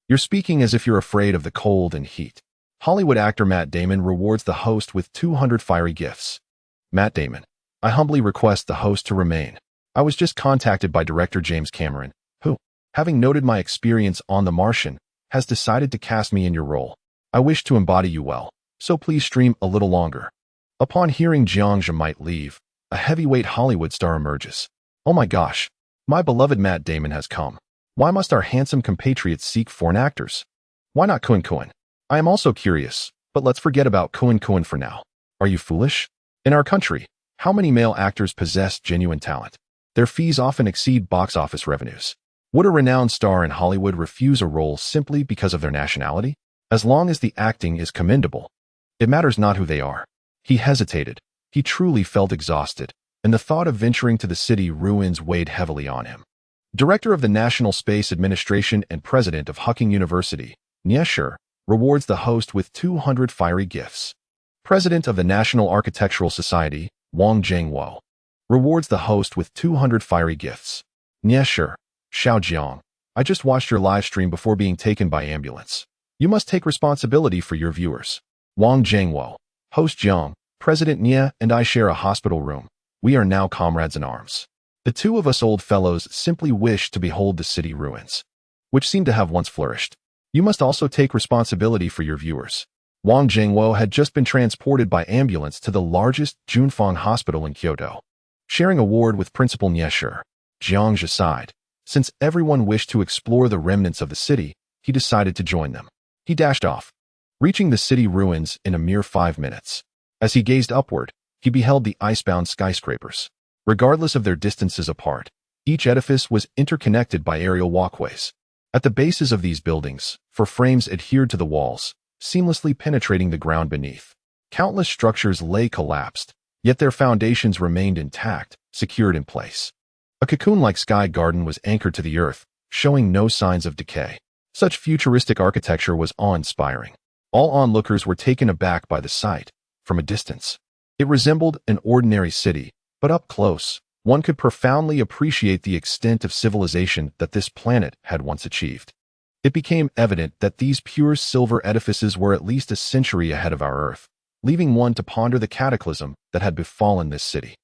You're speaking as if you're afraid of the cold and heat. Hollywood actor Matt Damon rewards the host with 200 fiery gifts. Matt Damon, I humbly request the host to remain. I was just contacted by director James Cameron, who, having noted my experience on The Martian, has decided to cast me in your role. I wish to embody you well, so please stream a little longer. Upon hearing Jiangzhou might leave, a heavyweight Hollywood star emerges. Oh my gosh, my beloved Matt Damon has come. Why must our handsome compatriots seek foreign actors? Why not Kun Kun? I am also curious, but let's forget about Kun Kun for now. Are you foolish? In our country, how many male actors possess genuine talent? Their fees often exceed box office revenues. Would a renowned star in Hollywood refuse a role simply because of their nationality? As long as the acting is commendable, it matters not who they are. He hesitated. He truly felt exhausted, and the thought of venturing to the city ruins weighed heavily on him. Director of the National Space Administration and President of Hucking University, Nie Shi, rewards the host with 200 fiery gifts. President of the National Architectural Society, Wang Zhengwo, rewards the host with 200 fiery gifts. Nie Shi, Xiaojiang, I just watched your live stream before being taken by ambulance. You must take responsibility for your viewers. Wang Zhengwo, host Jiang, President Nie and I share a hospital room. We are now comrades in arms. The two of us old fellows simply wish to behold the city ruins, which seem to have once flourished. You must also take responsibility for your viewers. Wang Zhengwo had just been transported by ambulance to the largest Junfeng hospital in Kyoto. Sharing a ward with Principal Nie Shi, Jiangzhou sighed. Since everyone wished to explore the remnants of the city, he decided to join them. He dashed off, reaching the city ruins in a mere 5 minutes. As he gazed upward, he beheld the icebound skyscrapers. Regardless of their distances apart, each edifice was interconnected by aerial walkways. At the bases of these buildings, frames adhered to the walls, seamlessly penetrating the ground beneath. Countless structures lay collapsed, yet their foundations remained intact, secured in place. A cocoon-like sky garden was anchored to the earth, showing no signs of decay. Such futuristic architecture was awe-inspiring. All onlookers were taken aback by the sight. From a distance, it resembled an ordinary city, but up close, one could profoundly appreciate the extent of civilization that this planet had once achieved. It became evident that these pure silver edifices were at least a century ahead of our Earth, leaving one to ponder the cataclysm that had befallen this city.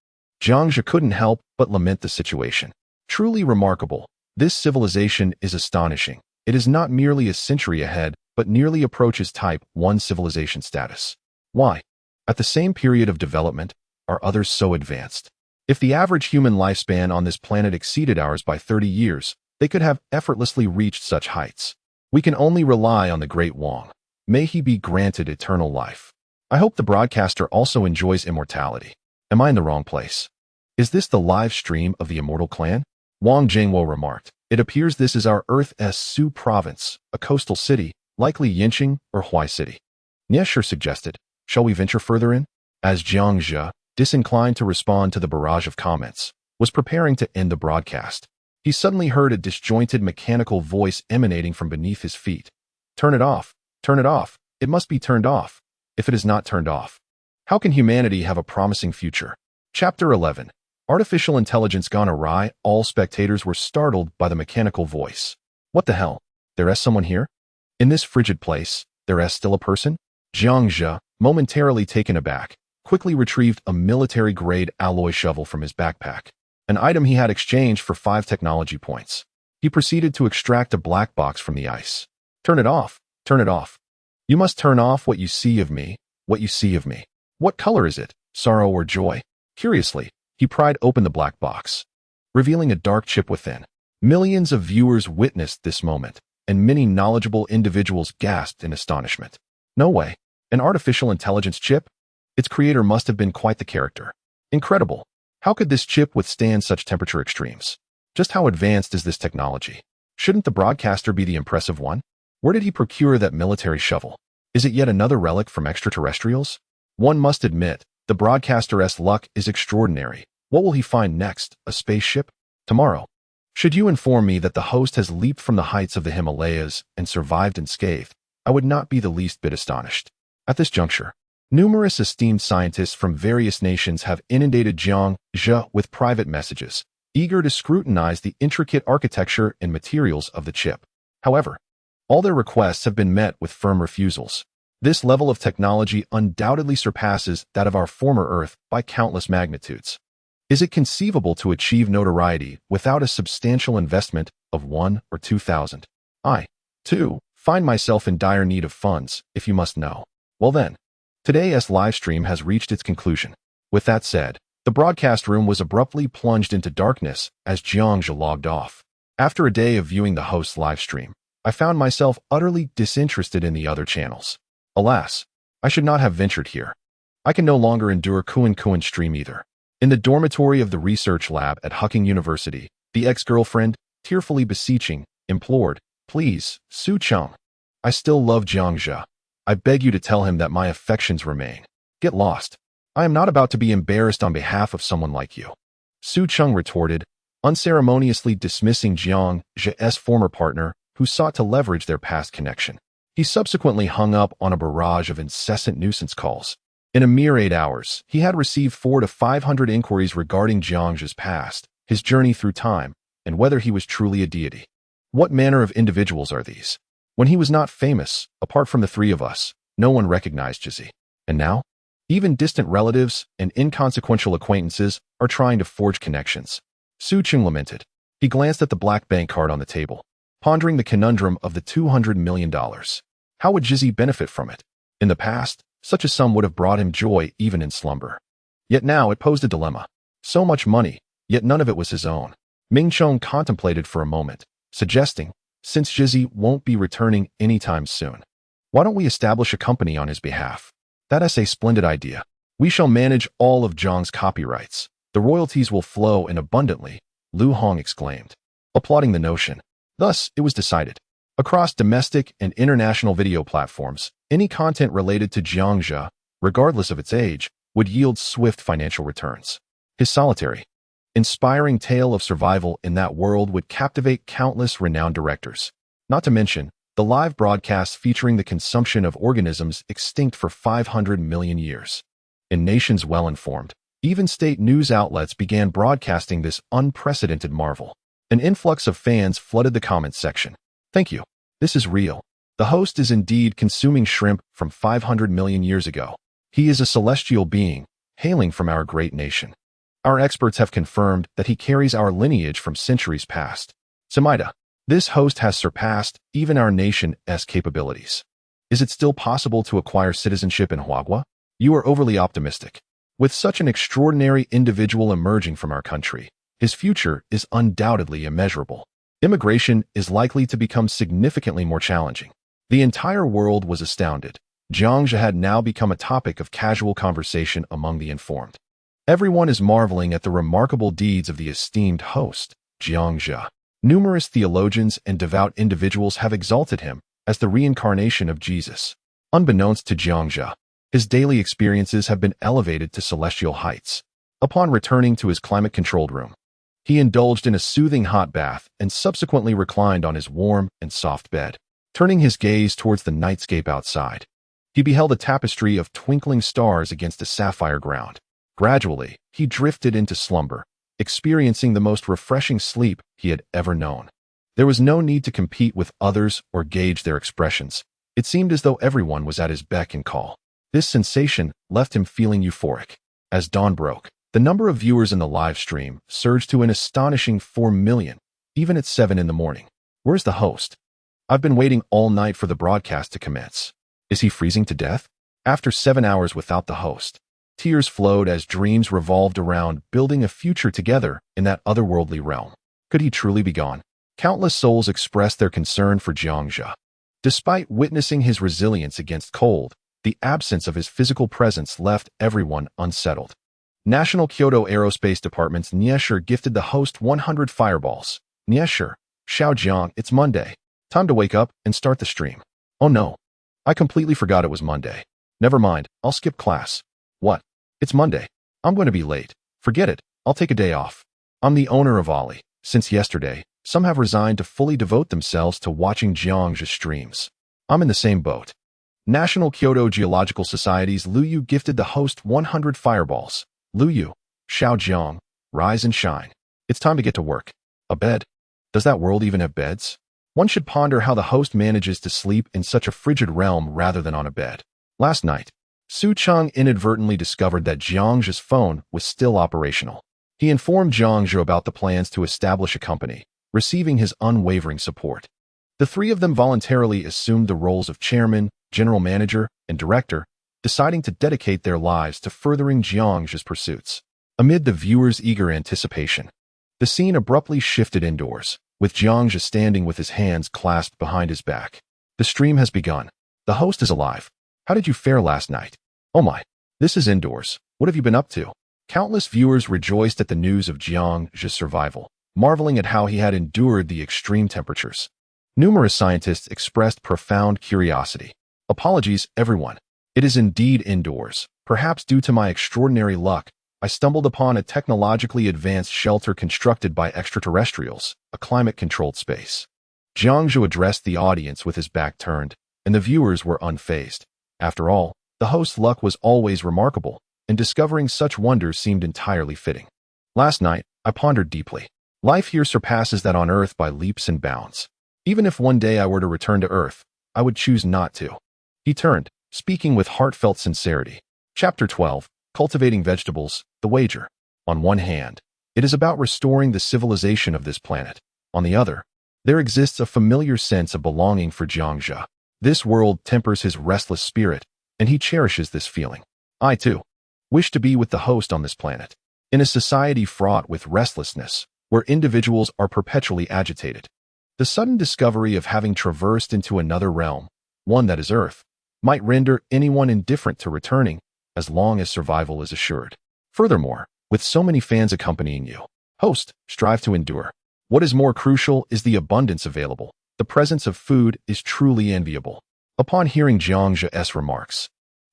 Jiang Zhe couldn't help but lament the situation. Truly remarkable, this civilization is astonishing. It is not merely a century ahead, but nearly approaches Type 1 civilization status. Why? At the same period of development, are others so advanced? If the average human lifespan on this planet exceeded ours by 30 years, they could have effortlessly reached such heights. We can only rely on the Great Wang. May he be granted eternal life. I hope the broadcaster also enjoys immortality. Am I in the wrong place? Is this the live stream of the Immortal Clan? Wang Jingwo remarked. It appears this is our Earth's Su province, a coastal city, likely Yinqing or Huai City. Niesher suggested, shall we venture further in? As Jiang Zhe, disinclined to respond to the barrage of comments, was preparing to end the broadcast, he suddenly heard a disjointed mechanical voice emanating from beneath his feet. Turn it off. Turn it off. It must be turned off. If it is not turned off, how can humanity have a promising future? Chapter 11. Artificial intelligence gone awry. All spectators were startled by the mechanical voice. What the hell? There is someone here? In this frigid place, there is still a person? Jiang Zhe, momentarily taken aback, quickly retrieved a military-grade alloy shovel from his backpack, an item he had exchanged for 5 technology points. He proceeded to extract a black box from the ice. Turn it off. Turn it off. You must turn off what you see of me, what you see of me. What color is it? Sorrow or joy? Curiously, he pried open the black box, revealing a dark chip within. Millions of viewers witnessed this moment, and many knowledgeable individuals gasped in astonishment. No way. An artificial intelligence chip? Its creator must have been quite the character. Incredible. How could this chip withstand such temperature extremes? Just how advanced is this technology? Shouldn't the broadcaster be the impressive one? Where did he procure that military shovel? Is it yet another relic from extraterrestrials? One must admit, the broadcaster's luck is extraordinary. What will he find next? A spaceship? Tomorrow. Should you inform me that the host has leaped from the heights of the Himalayas and survived unscathed, I would not be the least bit astonished. At this juncture, numerous esteemed scientists from various nations have inundated Jiang Zhe with private messages, eager to scrutinize the intricate architecture and materials of the chip. However, all their requests have been met with firm refusals. This level of technology undoubtedly surpasses that of our former Earth by countless magnitudes. Is it conceivable to achieve notoriety without a substantial investment of 1 or 2,000? I, too, find myself in dire need of funds, if you must know. Well then, today's livestream has reached its conclusion. With that said, the broadcast room was abruptly plunged into darkness as Jiang Zhe logged off. After a day of viewing the host's livestream, I found myself utterly disinterested in the other channels. Alas, I should not have ventured here. I can no longer endure Kuan stream either. In the dormitory of the research lab at Hucking University, the ex-girlfriend, tearfully beseeching, implored, Please, Su Cheng. I still love Jiang Zhe. I beg you to tell him that my affections remain. Get lost. I am not about to be embarrassed on behalf of someone like you. Su Cheng retorted, unceremoniously dismissing Jiang Zhe's former partner, who sought to leverage their past connection. He subsequently hung up on a barrage of incessant nuisance calls. In a mere 8 hours, he had received 400 to 500 inquiries regarding Jiang Zhe's past, his journey through time, and whether he was truly a deity. What manner of individuals are these? When he was not famous, apart from the 3 of us, no one recognized Jizzy. And now? Even distant relatives and inconsequential acquaintances are trying to forge connections. Su Cheng lamented. He glanced at the black bank card on the table, pondering the conundrum of the $200 million. How would Jizzy benefit from it? In the past, such a sum would have brought him joy even in slumber. Yet now it posed a dilemma. So much money, yet none of it was his own. Ming Chong contemplated for a moment, suggesting, since Jizzy won't be returning anytime soon, why don't we establish a company on his behalf? That is a splendid idea. We shall manage all of Zhang's copyrights. The royalties will flow in abundantly, Lu Hong exclaimed, applauding the notion. Thus, it was decided. Across domestic and international video platforms, any content related to Jiangxia, regardless of its age, would yield swift financial returns. His solitary, inspiring tale of survival in that world would captivate countless renowned directors. Not to mention, the live broadcasts featuring the consumption of organisms extinct for 500 million years. In nations well-informed, even state news outlets began broadcasting this unprecedented marvel. An influx of fans flooded the comments section. Thank you. This is real. The host is indeed consuming shrimp from 500 million years ago. He is a celestial being, hailing from our great nation. Our experts have confirmed that he carries our lineage from centuries past. Samaida, this host has surpassed even our nation's capabilities. Is it still possible to acquire citizenship in Huagua? You are overly optimistic. With such an extraordinary individual emerging from our country, his future is undoubtedly immeasurable. Immigration is likely to become significantly more challenging. The entire world was astounded. Jiangxia had now become a topic of casual conversation among the informed. Everyone is marveling at the remarkable deeds of the esteemed host, Jiangxia. Numerous theologians and devout individuals have exalted him as the reincarnation of Jesus. Unbeknownst to Jiangxia, his daily experiences have been elevated to celestial heights. Upon returning to his climate-controlled room, he indulged in a soothing hot bath and subsequently reclined on his warm and soft bed. Turning his gaze towards the nightscape outside, he beheld a tapestry of twinkling stars against a sapphire ground. Gradually, he drifted into slumber, experiencing the most refreshing sleep he had ever known. There was no need to compete with others or gauge their expressions. It seemed as though everyone was at his beck and call. This sensation left him feeling euphoric. As dawn broke, the number of viewers in the live stream surged to an astonishing 4 million, even at 7 in the morning. Where's the host? I've been waiting all night for the broadcast to commence. Is he freezing to death? After 7 hours without the host, tears flowed as dreams revolved around building a future together in that otherworldly realm. Could he truly be gone? Countless souls expressed their concern for Jiangxia. Despite witnessing his resilience against cold, the absence of his physical presence left everyone unsettled. National Kyoto Aerospace Department's Niesher gifted the host 100 fireballs. Niesher, Xiaojiang, it's Monday. Time to wake up and start the stream. Oh no. I completely forgot it was Monday. Never mind, I'll skip class. What? It's Monday. I'm going to be late. Forget it, I'll take a day off. I'm the owner of Ollie. Since yesterday, some have resigned to fully devote themselves to watching Jiangxia streams. I'm in the same boat. National Kyoto Geological Society's Lu Yu gifted the host 100 fireballs. Lu Yu, Xiaojiang, rise and shine. It's time to get to work. A bed? Does that world even have beds? One should ponder how the host manages to sleep in such a frigid realm rather than on a bed. Last night, Su Cheng inadvertently discovered that Jiangxia's phone was still operational. He informed Jiangxia about the plans to establish a company, receiving his unwavering support. The three of them voluntarily assumed the roles of chairman, general manager, and director, deciding to dedicate their lives to furthering Jiangxia's pursuits. Amid the viewers' eager anticipation, the scene abruptly shifted indoors, with Jiangxia standing with his hands clasped behind his back. The stream has begun. The host is alive. How did you fare last night? Oh my, this is indoors. What have you been up to? Countless viewers rejoiced at the news of Jiangxia's survival, marveling at how he had endured the extreme temperatures. Numerous scientists expressed profound curiosity. Apologies, everyone. It is indeed indoors. Perhaps due to my extraordinary luck, I stumbled upon a technologically advanced shelter constructed by extraterrestrials, a climate-controlled space. Jiangxia addressed the audience with his back turned, and the viewers were unfazed. After all, the host's luck was always remarkable, and discovering such wonders seemed entirely fitting. Last night, I pondered deeply. Life here surpasses that on Earth by leaps and bounds. Even if one day I were to return to Earth, I would choose not to. He turned, speaking with heartfelt sincerity. Chapter 12, Cultivating Vegetables, The Wager. On one hand, it is about restoring the civilization of this planet. On the other, there exists a familiar sense of belonging for Jiangxia. This world tempers his restless spirit, and he cherishes this feeling. I, too, wish to be with the host on this planet. In a society fraught with restlessness, where individuals are perpetually agitated, the sudden discovery of having traversed into another realm, one that is Earth, might render anyone indifferent to returning, as long as survival is assured. Furthermore, with so many fans accompanying you. Host, strive to endure. What is more crucial is the abundance available. The presence of food is truly enviable. Upon hearing Jiang Zhe's remarks,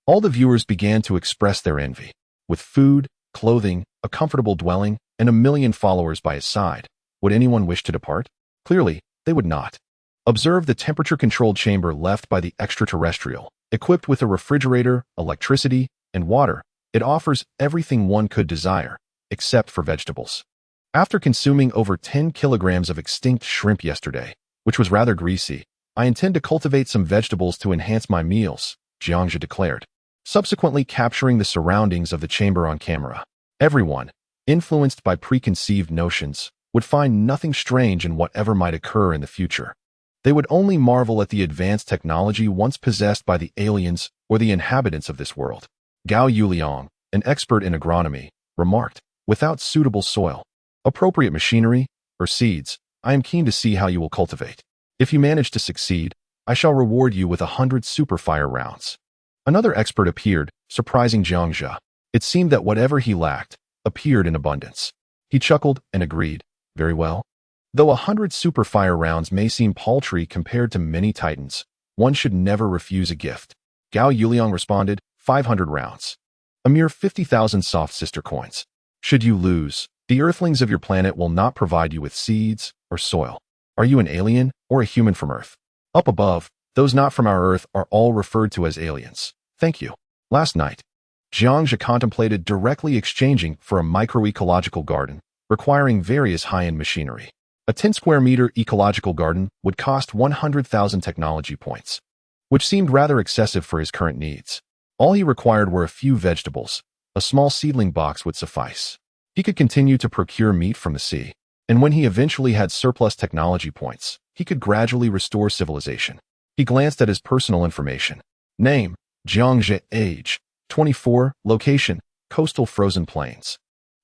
all the viewers began to express their envy. With food, clothing, a comfortable dwelling, and 1,000,000 followers by his side, would anyone wish to depart? Clearly, they would not. Observe the temperature-controlled chamber left by the extraterrestrial. Equipped with a refrigerator, electricity, and water, it offers everything one could desire, except for vegetables. After consuming over 10 kilograms of extinct shrimp yesterday, which was rather greasy, I intend to cultivate some vegetables to enhance my meals, Jiang Zhe declared, subsequently capturing the surroundings of the chamber on camera. Everyone, influenced by preconceived notions, would find nothing strange in whatever might occur in the future. They would only marvel at the advanced technology once possessed by the aliens or the inhabitants of this world. Gao Yuliang, an expert in agronomy, remarked, without suitable soil, appropriate machinery, or seeds, I am keen to see how you will cultivate. If you manage to succeed, I shall reward you with 100 superfire rounds. Another expert appeared, surprising Jiang Zhe. It seemed that whatever he lacked appeared in abundance. He chuckled and agreed, very well. Though 100 superfire rounds may seem paltry compared to many titans, one should never refuse a gift. Gao Yuliang responded, 500 rounds. A mere 50,000 soft sister coins. Should you lose, the earthlings of your planet will not provide you with seeds or soil. Are you an alien or a human from Earth? Up above, those not from our Earth are all referred to as aliens. Thank you. Last night, Jiang Zhe contemplated directly exchanging for a microecological garden, requiring various high-end machinery. A 10 square meter ecological garden would cost 100,000 technology points, which seemed rather excessive for his current needs. All he required were a few vegetables. A small seedling box would suffice. He could continue to procure meat from the sea, and when he eventually had surplus technology points, he could gradually restore civilization. He glanced at his personal information. Name, Jiang Zhe. Age, 24. Location, coastal frozen plains.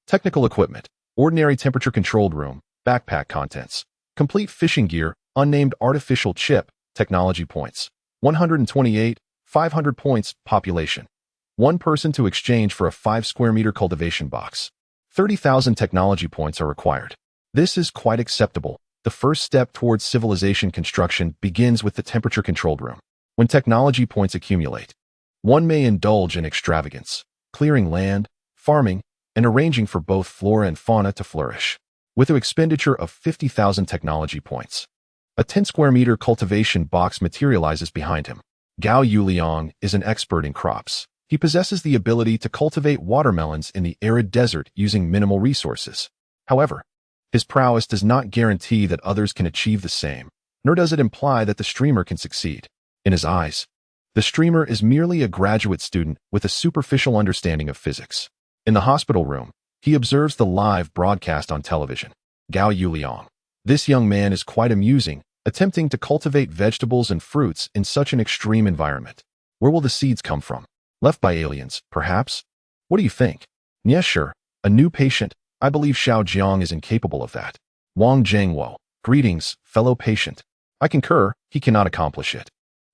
Technical equipment, ordinary temperature-controlled room. Backpack contents, complete fishing gear, unnamed artificial chip, technology points, 128, 500 points, population. One person to exchange for a 5 square meter cultivation box. 30,000 technology points are required. This is quite acceptable. The first step towards civilization construction begins with the temperature-controlled room. When technology points accumulate, one may indulge in extravagance, clearing land, farming, and arranging for both flora and fauna to flourish. With an expenditure of 50,000 technology points, a 10 square meter cultivation box materializes behind him. Gao Yuliang is an expert in crops. He possesses the ability to cultivate watermelons in the arid desert using minimal resources. However, his prowess does not guarantee that others can achieve the same, nor does it imply that the streamer can succeed. In his eyes, the streamer is merely a graduate student with a superficial understanding of physics. In the hospital room, he observes the live broadcast on television. Gao Yuliang. This young man is quite amusing, attempting to cultivate vegetables and fruits in such an extreme environment. Where will the seeds come from? Left by aliens, perhaps? What do you think? Yes, sure. A new patient. I believe Xiao Jiang is incapable of that. Wang Zhengwo. Greetings, fellow patient. I concur, he cannot accomplish it.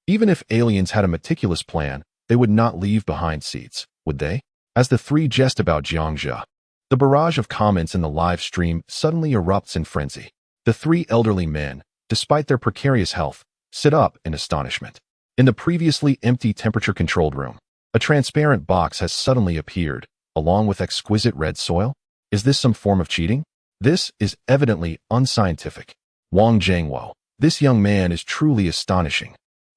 Even if aliens had a meticulous plan, they would not leave behind seeds, would they? As the three jest about Jiang Zhe, the barrage of comments in the live stream suddenly erupts in frenzy. The three elderly men, despite their precarious health, sit up in astonishment. In the previously empty temperature-controlled room, a transparent box has suddenly appeared, along with exquisite red soil. Is this some form of cheating? This is evidently unscientific. Wang Zhengwo. This young man is truly astonishing.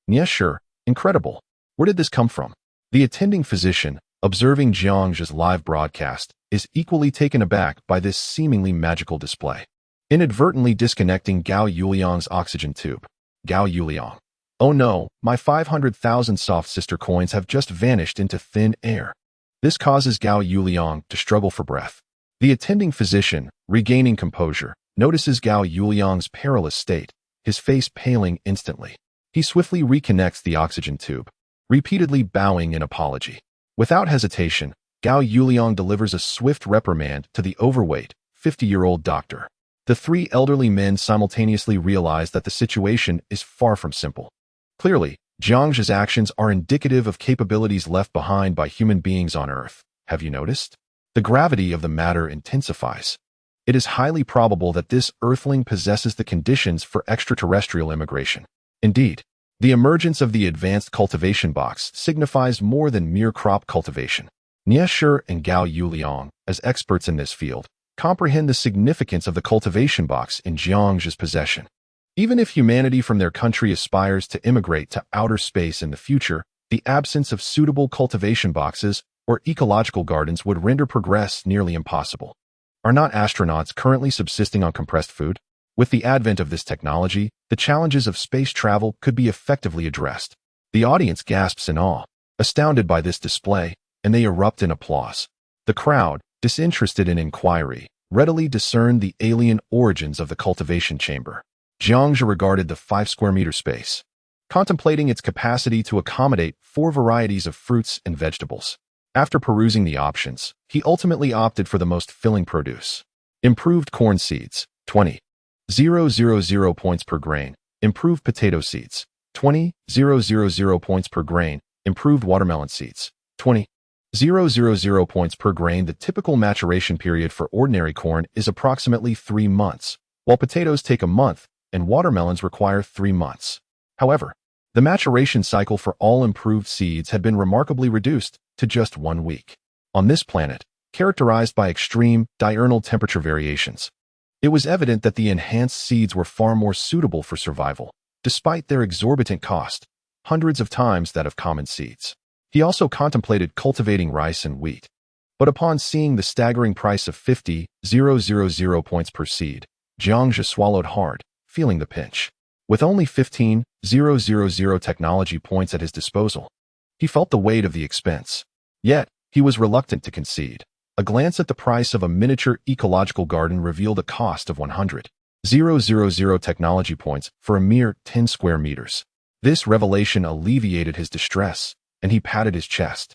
Yes, sure. Incredible. Where did this come from? The attending physician, observing Jiang Zhe's live broadcast, is equally taken aback by this seemingly magical display. Inadvertently disconnecting Gao Yuliang's oxygen tube. Gao Yuliang. Oh no, my 500,000 soft sister coins have just vanished into thin air. This causes Gao Yuliang to struggle for breath. The attending physician, regaining composure, notices Gao Yuliang's perilous state, his face paling instantly. He swiftly reconnects the oxygen tube, repeatedly bowing in apology. Without hesitation, Gao Yuliang delivers a swift reprimand to the overweight, 50-year-old doctor. The three elderly men simultaneously realize that the situation is far from simple. Clearly, Jiang Zhe's actions are indicative of capabilities left behind by human beings on Earth. Have you noticed? the gravity of the matter intensifies. It is highly probable that this Earthling possesses the conditions for extraterrestrial immigration. Indeed, the emergence of the advanced cultivation box signifies more than mere crop cultivation. Nie Shi and Gao Yuliang, as experts in this field, comprehend the significance of the cultivation box in Jiang's possession. Even if humanity from their country aspires to immigrate to outer space in the future, the absence of suitable cultivation boxes or ecological gardens would render progress nearly impossible. Are not astronauts currently subsisting on compressed food? With the advent of this technology, the challenges of space travel could be effectively addressed. The audience gasps in awe, astounded by this display, and they erupt in applause. The crowd, disinterested in inquiry, readily discerned the alien origins of the cultivation chamber. Jiangzhi regarded the 5-square-meter space, contemplating its capacity to accommodate 4 varieties of fruits and vegetables. After perusing the options, he ultimately opted for the most filling produce. Improved corn seeds, 20,000 points per grain. Improved potato seeds, 20,000 points per grain. Improved watermelon seeds, 20,000 points per grain. The typical maturation period for ordinary corn is approximately 3 months, while potatoes take a month and watermelons require 3 months. However, the maturation cycle for all improved seeds had been remarkably reduced to just 1 week. On this planet, characterized by extreme diurnal temperature variations, it was evident that the enhanced seeds were far more suitable for survival, despite their exorbitant cost, hundreds of times that of common seeds. He also contemplated cultivating rice and wheat. But upon seeing the staggering price of 50,000 points per seed, Jiangzhi swallowed hard, feeling the pinch. With only 15,000 technology points at his disposal, he felt the weight of the expense. Yet, he was reluctant to concede. A glance at the price of a miniature ecological garden revealed a cost of 100,000 technology points for a mere 10 square meters. This revelation alleviated his distress, and he patted his chest,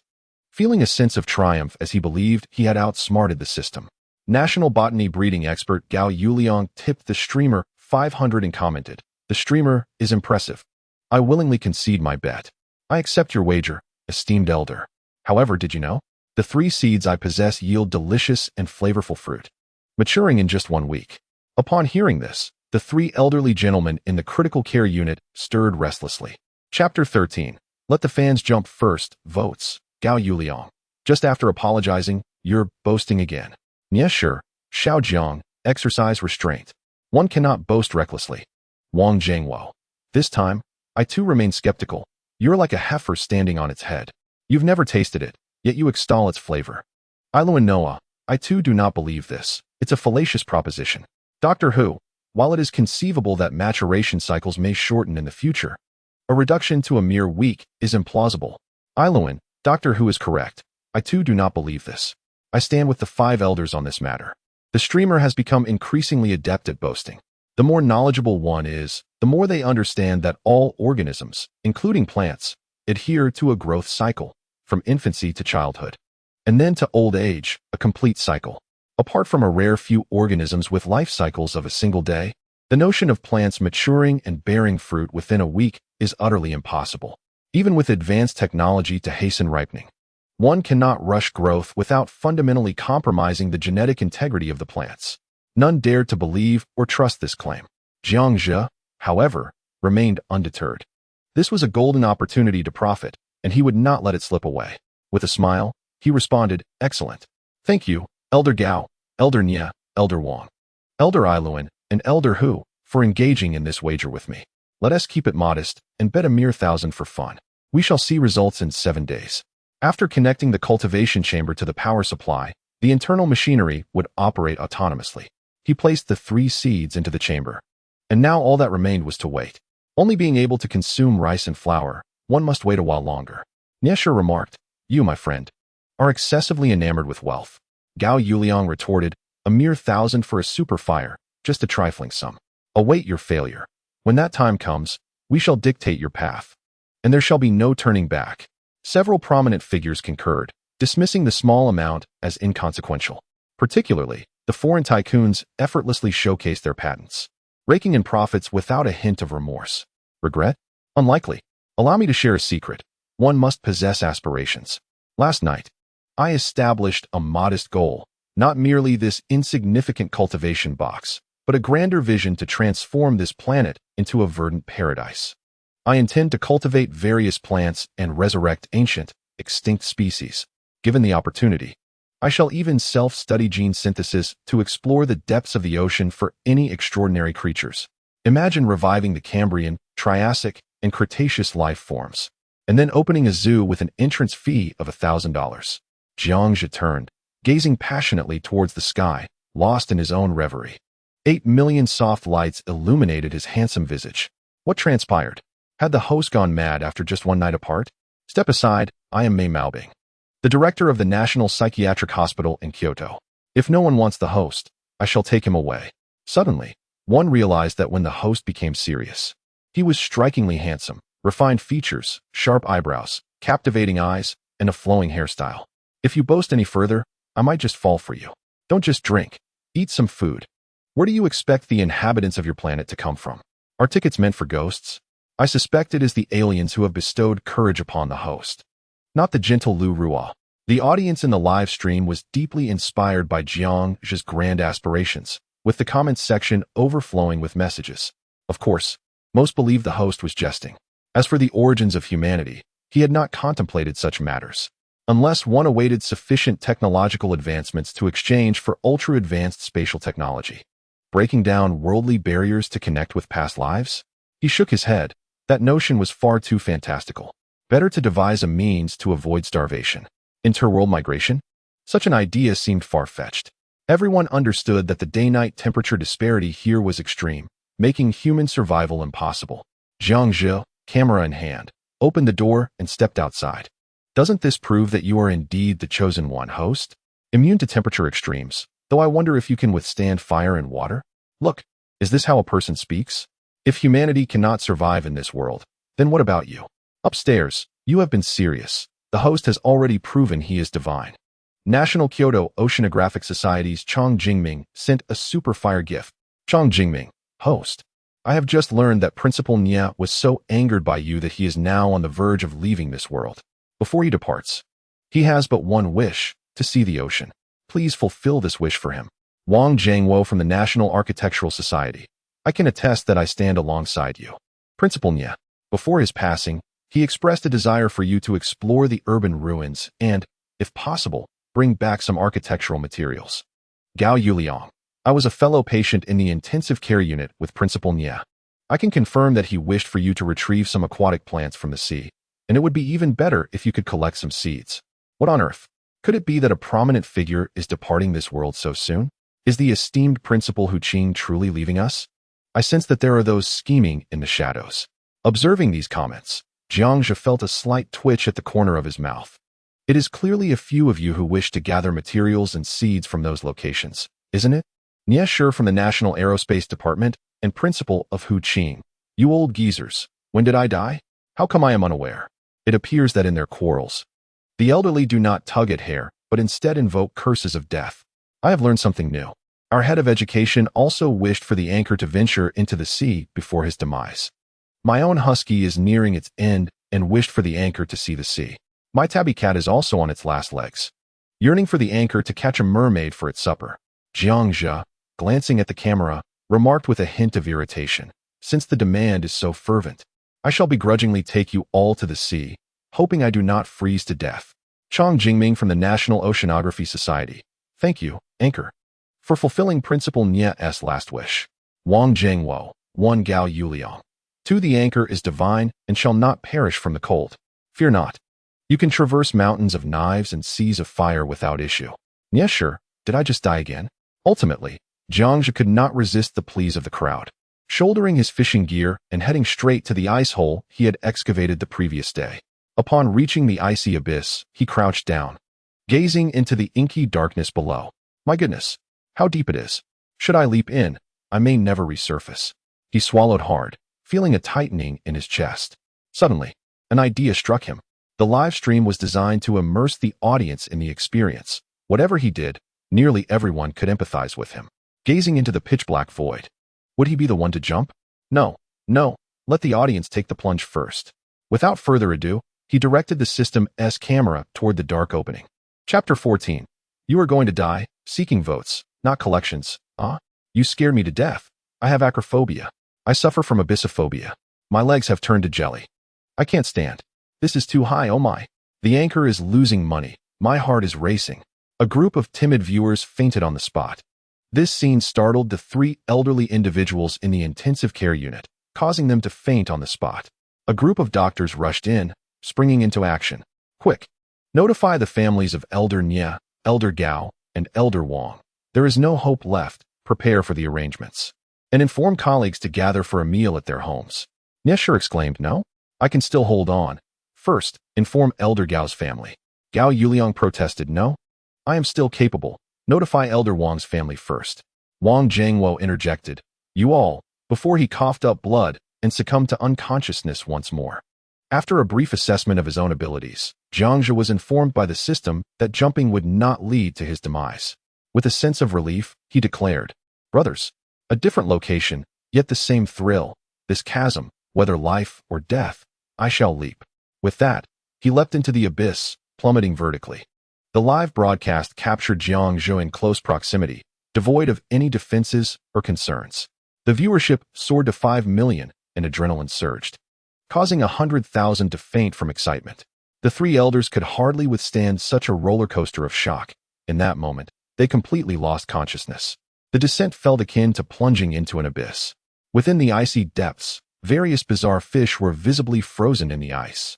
feeling a sense of triumph as he believed he had outsmarted the system. National botany breeding expert Gao Yuliang tipped the streamer 500 and commented, "The streamer is impressive. I willingly concede my bet. I accept your wager, esteemed elder. However, did you know? The 3 seeds I possess yield delicious and flavorful fruit, maturing in just 1 week." Upon hearing this, the 3 elderly gentlemen in the critical care unit stirred restlessly. Chapter 13. Let the fans jump first, votes. Gao Yuliang. Just after apologizing, "You're boasting again." Nie Shi, Shaojiang, exercise restraint. One cannot boast recklessly. Wang Zhangwo. This time, I too remain skeptical. You're like a heifer standing on its head. You've never tasted it, yet you extol its flavor. Iluan Noah. I too do not believe this. It's a fallacious proposition. Doctor Who. While it is conceivable that maturation cycles may shorten in the future, a reduction to a mere week is implausible. Iluan. Doctor Who is correct. I too do not believe this. I stand with the 5 elders on this matter. The streamer has become increasingly adept at boasting. The more knowledgeable one is, the more they understand that all organisms, including plants, adhere to a growth cycle, from infancy to childhood, and then to old age, a complete cycle. Apart from a rare few organisms with life cycles of a single day, the notion of plants maturing and bearing fruit within a week is utterly impossible. Even with advanced technology to hasten ripening, one cannot rush growth without fundamentally compromising the genetic integrity of the plants. None dared to believe or trust this claim. Jiangzhi, however, remained undeterred. This was a golden opportunity to profit, and he would not let it slip away. With a smile, he responded, "Excellent. Thank you, Elder Gao, Elder Nie, Elder Wang, Elder Iluan, and Elder Hu, for engaging in this wager with me. Let us keep it modest and bet a mere 1,000 for fun. We shall see results in 7 days." After connecting the cultivation chamber to the power supply, the internal machinery would operate autonomously. He placed the 3 seeds into the chamber, and now all that remained was to wait. Only being able to consume rice and flour, one must wait a while longer. Nie Shi remarked, "You, my friend, are excessively enamored with wealth." Gao Yuliang retorted, "A mere 1,000 for a super fire, just a trifling sum. Await your failure. When that time comes, we shall dictate your path, and there shall be no turning back." Several prominent figures concurred, dismissing the small amount as inconsequential. Particularly, the foreign tycoons effortlessly showcased their patents, raking in profits without a hint of remorse. Regret? Unlikely. Allow me to share a secret. One must possess aspirations. Last night, I established a modest goal, not merely this insignificant cultivation box, but a grander vision to transform this planet into a verdant paradise. I intend to cultivate various plants and resurrect ancient, extinct species, given the opportunity. I shall even self-study gene synthesis to explore the depths of the ocean for any extraordinary creatures. Imagine reviving the Cambrian, Triassic, and Cretaceous life forms, and then opening a zoo with an entrance fee of $1,000. Jiangzhe turned, gazing passionately towards the sky, lost in his own reverie. 8 million soft lights illuminated his handsome visage. What transpired? Had the host gone mad after just one night apart? Step aside, I am Mei Maobing, the director of the National Psychiatric Hospital in Kyoto. If no one wants the host, I shall take him away. Suddenly, one realized that when the host became serious, he was strikingly handsome, refined features, sharp eyebrows, captivating eyes, and a flowing hairstyle. If you boast any further, I might just fall for you. Don't just drink. Eat some food. Where do you expect the inhabitants of your planet to come from? Are tickets meant for ghosts? I suspect it is the aliens who have bestowed courage upon the host, not the gentle Lu Ruo. The audience in the live stream was deeply inspired by Jiangzhe's grand aspirations, with the comments section overflowing with messages. Of course, most believed the host was jesting. As for the origins of humanity, he had not contemplated such matters, unless one awaited sufficient technological advancements to exchange for ultra-advanced spatial technology. Breaking down worldly barriers to connect with past lives? He shook his head. That notion was far too fantastical. Better to devise a means to avoid starvation. Interworld migration? Such an idea seemed far-fetched. Everyone understood that the day-night temperature disparity here was extreme, making human survival impossible. Jiangzhe, camera in hand, opened the door and stepped outside. Doesn't this prove that you are indeed the chosen one, host? Immune to temperature extremes, though I wonder if you can withstand fire and water? Look, is this how a person speaks? If humanity cannot survive in this world, then what about you? Upstairs, you have been serious. The host has already proven he is divine. National Kyoto Oceanographic Society's Chong Jingming sent a super fire gift. Chong Jingming, host. I have just learned that Principal Nia was so angered by you that he is now on the verge of leaving this world. Before he departs, he has but one wish, to see the ocean. Please fulfill this wish for him. Wang Jiangwo from the National Architectural Society. I can attest that I stand alongside you. Principal Nia. Before his passing, he expressed a desire for you to explore the urban ruins and, if possible, bring back some architectural materials. Gao Yuliang. I was a fellow patient in the intensive care unit with Principal Nia. I can confirm that he wished for you to retrieve some aquatic plants from the sea, and it would be even better if you could collect some seeds. What on earth? Could it be that a prominent figure is departing this world so soon? Is the esteemed Principal Hu Qing truly leaving us? I sense that there are those scheming in the shadows. Observing these comments, Jiangzhe felt a slight twitch at the corner of his mouth. It is clearly a few of you who wish to gather materials and seeds from those locations, isn't it? Nia Shi from the National Aerospace Department and Principal of Hu Qing. You old geezers, when did I die? How come I am unaware? It appears that in their quarrels, the elderly do not tug at hair, but instead invoke curses of death. I have learned something new. Our head of education also wished for the anchor to venture into the sea before his demise. My own husky is nearing its end and wished for the anchor to see the sea. My tabby cat is also on its last legs, yearning for the anchor to catch a mermaid for its supper. Jiangzhe, glancing at the camera, remarked with a hint of irritation, since the demand is so fervent, I shall begrudgingly take you all to the sea, hoping I do not freeze to death. Chong Jingming from the National Oceanography Society. Thank you, anchor, for fulfilling Principal Nia's last wish. Wang Jiangwo, 1 Gao Yuliang. 2 The anchor is divine and shall not perish from the cold. Fear not. You can traverse mountains of knives and seas of fire without issue. Yes, sure. Did I just die again? Ultimately, Jiangzhe could not resist the pleas of the crowd. Shouldering his fishing gear and heading straight to the ice hole he had excavated the previous day. Upon reaching the icy abyss, he crouched down, gazing into the inky darkness below. My goodness, how deep it is. Should I leap in, I may never resurface. He swallowed hard, feeling a tightening in his chest. Suddenly, an idea struck him. The live stream was designed to immerse the audience in the experience. Whatever he did, nearly everyone could empathize with him. Gazing into the pitch-black void, would he be the one to jump? No, let the audience take the plunge first. Without further ado, he directed the system's camera toward the dark opening. Chapter 14. You are going to die, seeking votes, not collections. You scared me to death. I have acrophobia. I suffer from abyssophobia. My legs have turned to jelly. I can't stand. This is too high, oh my. The anchor is losing money. My heart is racing. A group of timid viewers fainted on the spot. This scene startled the 3 elderly individuals in the intensive care unit, causing them to faint on the spot. A group of doctors rushed in, springing into action. Quick! Notify the families of Elder Nya, Elder Gao, and Elder Wang. There is no hope left. Prepare for the arrangements. And inform colleagues to gather for a meal at their homes. Nesher exclaimed, no? I can still hold on. First, inform Elder Gao's family. Gao Yuliang protested, no? I am still capable. Notify Elder Wang's family first. Wang Zhangwo interjected, you all, before he coughed up blood and succumbed to unconsciousness once more. After a brief assessment of his own abilities, Jiangzhe was informed by the system that jumping would not lead to his demise. With a sense of relief, he declared, brothers, a different location, yet the same thrill, this chasm, whether life or death, I shall leap. With that, he leapt into the abyss, plummeting vertically. The live broadcast captured Jiangzhe in close proximity, devoid of any defenses or concerns. The viewership soared to 5 million, and adrenaline surged, causing 100,000 to faint from excitement. The 3 elders could hardly withstand such a roller coaster of shock. In that moment, they completely lost consciousness. The descent felt akin to plunging into an abyss. Within the icy depths, various bizarre fish were visibly frozen in the ice.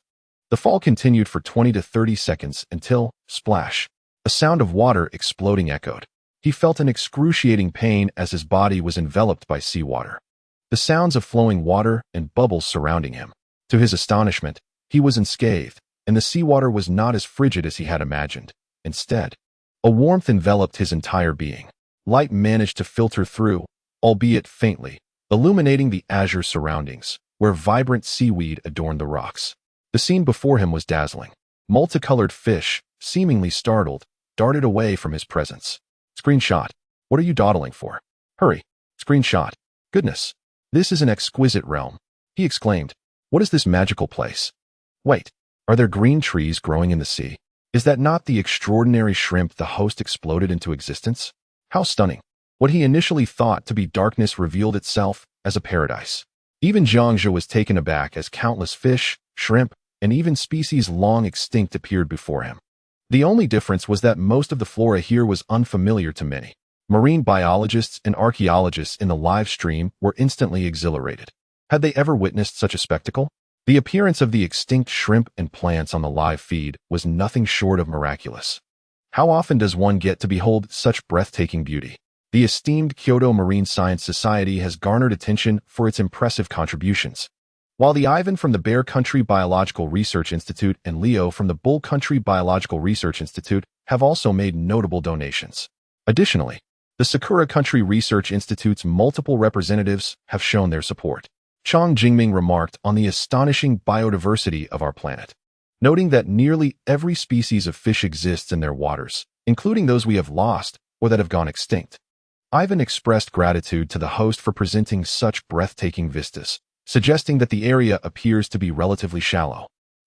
The fall continued for 20 to 30 seconds until, splash, a sound of water exploding echoed. He felt an excruciating pain as his body was enveloped by seawater. The sounds of flowing water and bubbles surrounding him. To his astonishment, he was unscathed, and the seawater was not as frigid as he had imagined. Instead, a warmth enveloped his entire being. Light managed to filter through, albeit faintly, illuminating the azure surroundings, where vibrant seaweed adorned the rocks. The scene before him was dazzling. Multicolored fish, seemingly startled, darted away from his presence. Screenshot. What are you dawdling for? Hurry. Screenshot. Goodness. This is an exquisite realm. He exclaimed. What is this magical place? Wait. Are there green trees growing in the sea? Is that not the extraordinary shrimp the host exploded into existence? How stunning. What he initially thought to be darkness revealed itself as a paradise. Even Jiangzhe was taken aback as countless fish, shrimp, and even species long extinct appeared before him. The only difference was that most of the flora here was unfamiliar to many. Marine biologists and archaeologists in the live stream were instantly exhilarated. Had they ever witnessed such a spectacle? The appearance of the extinct shrimp and plants on the live feed was nothing short of miraculous. How often does one get to behold such breathtaking beauty? The esteemed Kyoto Marine Science Society has garnered attention for its impressive contributions, while the Ivan from the Bear Country Biological Research Institute and Leo from the Bull Country Biological Research Institute have also made notable donations. Additionally, the Sakura Country Research Institute's multiple representatives have shown their support. Chang Jingming remarked on the astonishing biodiversity of our planet, noting that nearly every species of fish exists in their waters, including those we have lost or that have gone extinct. Ivan expressed gratitude to the host for presenting such breathtaking vistas, suggesting that the area appears to be relatively shallow,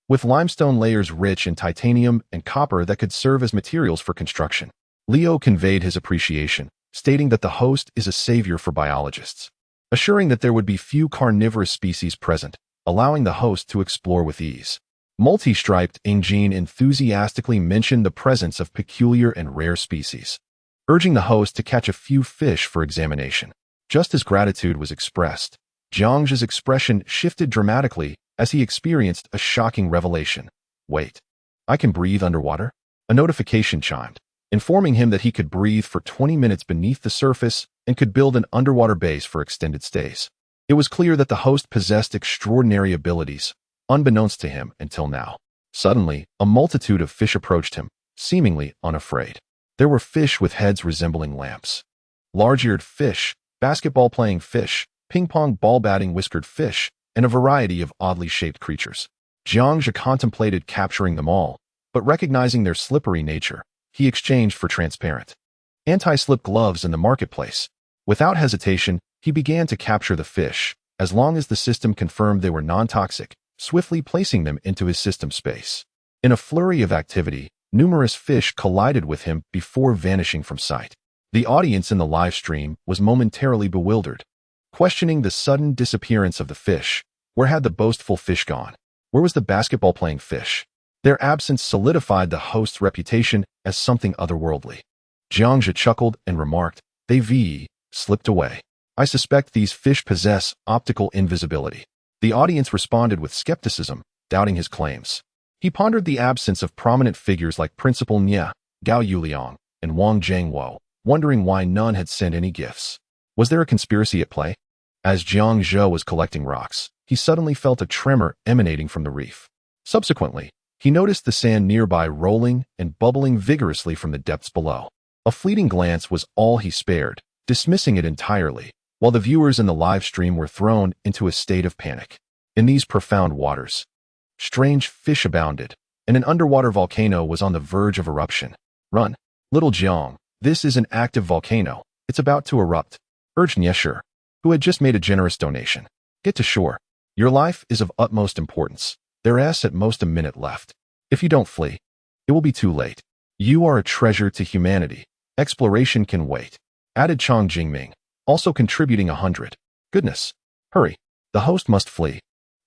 with limestone layers rich in titanium and copper that could serve as materials for construction. Leo conveyed his appreciation, stating that the host is a savior for biologists, assuring that there would be few carnivorous species present, allowing the host to explore with ease. Multi-striped Ingjin enthusiastically mentioned the presence of peculiar and rare species, urging the host to catch a few fish for examination. Just as gratitude was expressed, Jiangzhe's expression shifted dramatically as he experienced a shocking revelation. Wait, I can breathe underwater? A notification chimed, informing him that he could breathe for 20 minutes beneath the surface and could build an underwater base for extended stays. It was clear that the host possessed extraordinary abilities, unbeknownst to him until now. Suddenly, a multitude of fish approached him, seemingly unafraid. There were fish with heads resembling lamps, large-eared fish, basketball-playing fish, ping-pong ball-batting whiskered fish, and a variety of oddly shaped creatures. Jiangzhe contemplated capturing them all, but recognizing their slippery nature, he exchanged for transparent, anti-slip gloves in the marketplace. Without hesitation, he began to capture the fish, as long as the system confirmed they were non-toxic, swiftly placing them into his system space. In a flurry of activity, Numerous fish collided with him before vanishing from sight. The audience in the live stream was momentarily bewildered, questioning the sudden disappearance of the fish. Where had the boastful fish gone? Where was the basketball-playing fish? Their absence solidified the host's reputation as something otherworldly. Jiangzhe chuckled and remarked, "They've slipped away. I suspect these fish possess optical invisibility." The audience responded with skepticism, doubting his claims. He pondered the absence of prominent figures like Principal Nye, Gao Yuliang, and Wang Zhengwo, wondering why none had sent any gifts. Was there a conspiracy at play? As Jiang Zhe was collecting rocks, he suddenly felt a tremor emanating from the reef. Subsequently, he noticed the sand nearby rolling and bubbling vigorously from the depths below. A fleeting glance was all he spared, dismissing it entirely, while the viewers in the live stream were thrown into a state of panic. In these profound waters, strange fish abounded, and an underwater volcano was on the verge of eruption. "Run, little Jiang, this is an active volcano. It's about to erupt," urged Nyesher, who had just made a generous donation. "Get to shore. Your life is of utmost importance. There's at most a minute left. If you don't flee, it will be too late. You are a treasure to humanity. Exploration can wait," added Chang Jingming, also contributing 100. "Goodness. Hurry. The host must flee.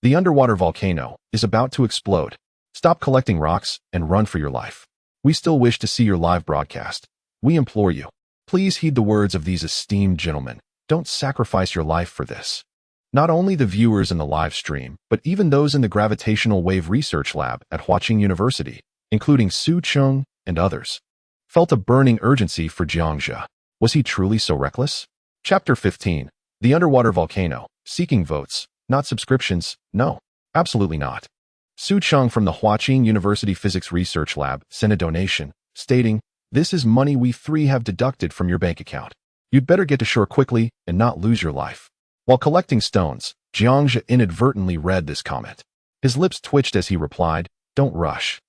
The underwater volcano is about to explode. Stop collecting rocks and run for your life. We still wish to see your live broadcast. We implore you. Please heed the words of these esteemed gentlemen. Don't sacrifice your life for this." Not only the viewers in the live stream, but even those in the Gravitational Wave Research Lab at Huaqing University, including Su Cheng and others, felt a burning urgency for Jiangzhe. Was he truly so reckless? Chapter 15. The Underwater Volcano. Seeking votes, not subscriptions. No, absolutely not. Su Cheng from the Huaqing University Physics Research Lab sent a donation, stating, "This is money we three have deducted from your bank account. You'd better get to shore quickly and not lose your life." While collecting stones, Jiangzhe inadvertently read this comment. His lips twitched as he replied, "Don't rush.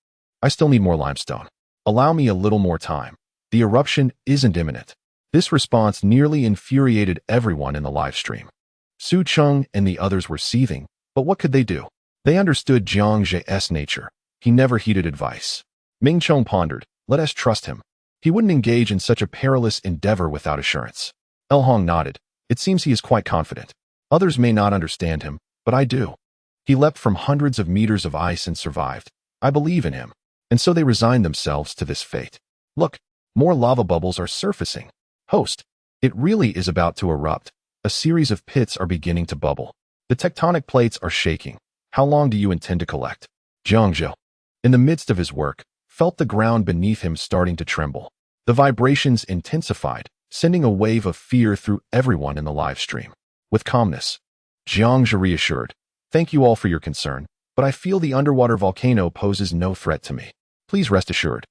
I still need more limestone. Allow me a little more time. The eruption isn't imminent." This response nearly infuriated everyone in the live stream. Su Cheng and the others were seething, but what could they do? They understood Jiangzhe's nature. He never heeded advice. Ming Chong pondered, "Let us trust him. He wouldn't engage in such a perilous endeavor without assurance." El Hong nodded. "It seems he is quite confident. Others may not understand him, but I do. He leapt from hundreds of meters of ice and survived. I believe in him." And so they resigned themselves to this fate. Look, more lava bubbles are surfacing. "Host, it really is about to erupt. A series of pits are beginning to bubble. The tectonic plates are shaking. How long do you intend to collect?" Jiangzhe, in the midst of his work, felt the ground beneath him starting to tremble. The vibrations intensified, sending a wave of fear through everyone in the live stream. With calmness, Jiangzhe reassured, "Thank you all for your concern, but I feel the underwater volcano poses no threat to me. Please rest assured.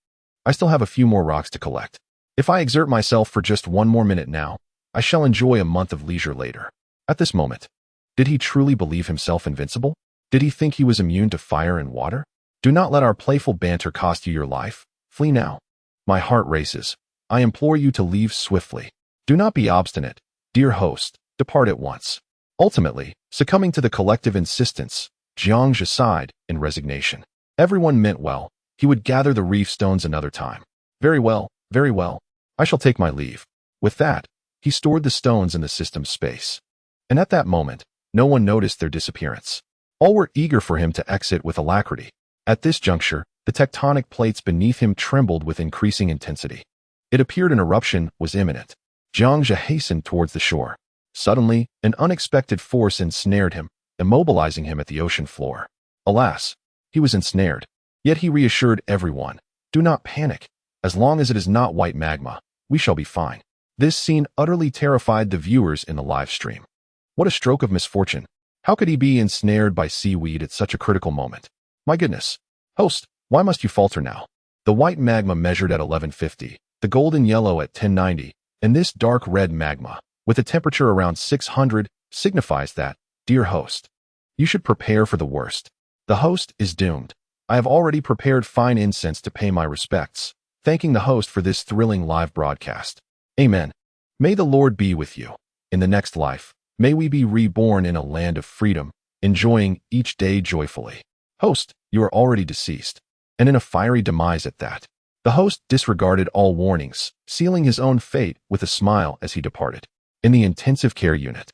I still have a few more rocks to collect. If I exert myself for just one more minute now, I shall enjoy a month of leisure later." At this moment, did he truly believe himself invincible? Did he think he was immune to fire and water? Do not let our playful banter cost you your life. Flee now. My heart races. I implore you to leave swiftly. Do not be obstinate. Dear host, depart at once. Ultimately, succumbing to the collective insistence, Jiangzhe sighed in resignation. Everyone meant well. He would gather the reef stones another time. Very well, very well. I shall take my leave. With that, he stored the stones in the system's space. And at that moment, no one noticed their disappearance. All were eager for him to exit with alacrity. At this juncture, the tectonic plates beneath him trembled with increasing intensity. It appeared an eruption was imminent. Jiangzhe hastened towards the shore. Suddenly, an unexpected force ensnared him, immobilizing him at the ocean floor. Alas, he was ensnared. Yet he reassured everyone, "Do not panic. As long as it is not white magma, we shall be fine." This scene utterly terrified the viewers in the live stream. What a stroke of misfortune. How could he be ensnared by seaweed at such a critical moment? My goodness. Host, why must you falter now? The white magma measured at 1150, the golden yellow at 1090, and this dark red magma, with a temperature around 600, signifies that, dear host, you should prepare for the worst. The host is doomed. I have already prepared fine incense to pay my respects, thanking the host for this thrilling live broadcast. Amen. May the Lord be with you. In the next life, may we be reborn in a land of freedom, enjoying each day joyfully. Host, you are already deceased, and in a fiery demise at that. The host disregarded all warnings, sealing his own fate with a smile as he departed. In the intensive care unit,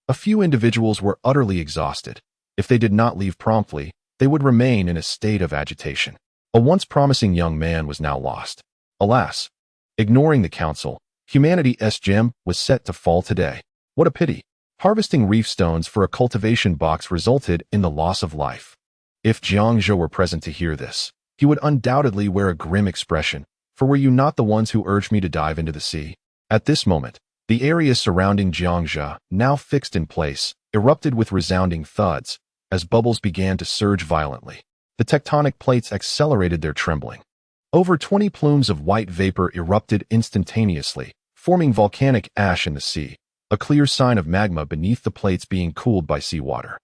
a few individuals were utterly exhausted. If they did not leave promptly, they would remain in a state of agitation. A once promising young man was now lost. Alas, ignoring the council, humanity's gem was set to fall today. What a pity. Harvesting reef stones for a cultivation box resulted in the loss of life. If Jiang Zhe were present to hear this, he would undoubtedly wear a grim expression, for were you not the ones who urged me to dive into the sea? At this moment, the area surrounding Jiang Zhe, now fixed in place, erupted with resounding thuds, as bubbles began to surge violently. The tectonic plates accelerated their trembling. Over 20 plumes of white vapor erupted instantaneously, forming volcanic ash in the sea, a clear sign of magma beneath the plates being cooled by seawater.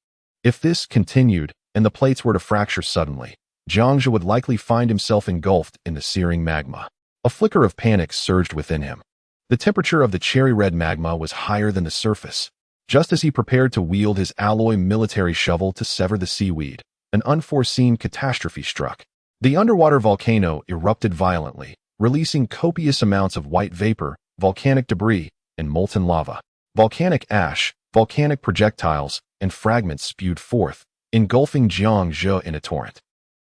If this continued, and the plates were to fracture suddenly, Jiang Zhe would likely find himself engulfed in the searing magma. A flicker of panic surged within him. The temperature of the cherry-red magma was higher than the surface. Just as he prepared to wield his alloy military shovel to sever the seaweed, an unforeseen catastrophe struck. The underwater volcano erupted violently, releasing copious amounts of white vapor, volcanic debris, and molten lava. Volcanic ash, volcanic projectiles, and fragments spewed forth, engulfing Jiang Zhe in a torrent.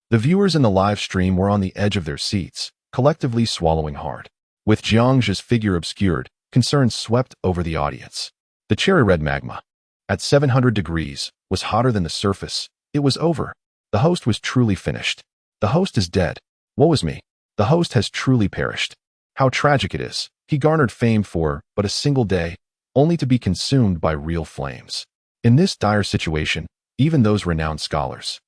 The viewers in the live stream were on the edge of their seats, collectively swallowing hard. With Jiang Zhe's figure obscured, concern swept over the audience. The cherry-red magma, at 700 degrees, was hotter than the surface. It was over. The host was truly finished. The host is dead. Woe is me. The host has truly perished. How tragic it is. He garnered fame for but a single day, only to be consumed by real flames. In this dire situation, even those renowned scholars,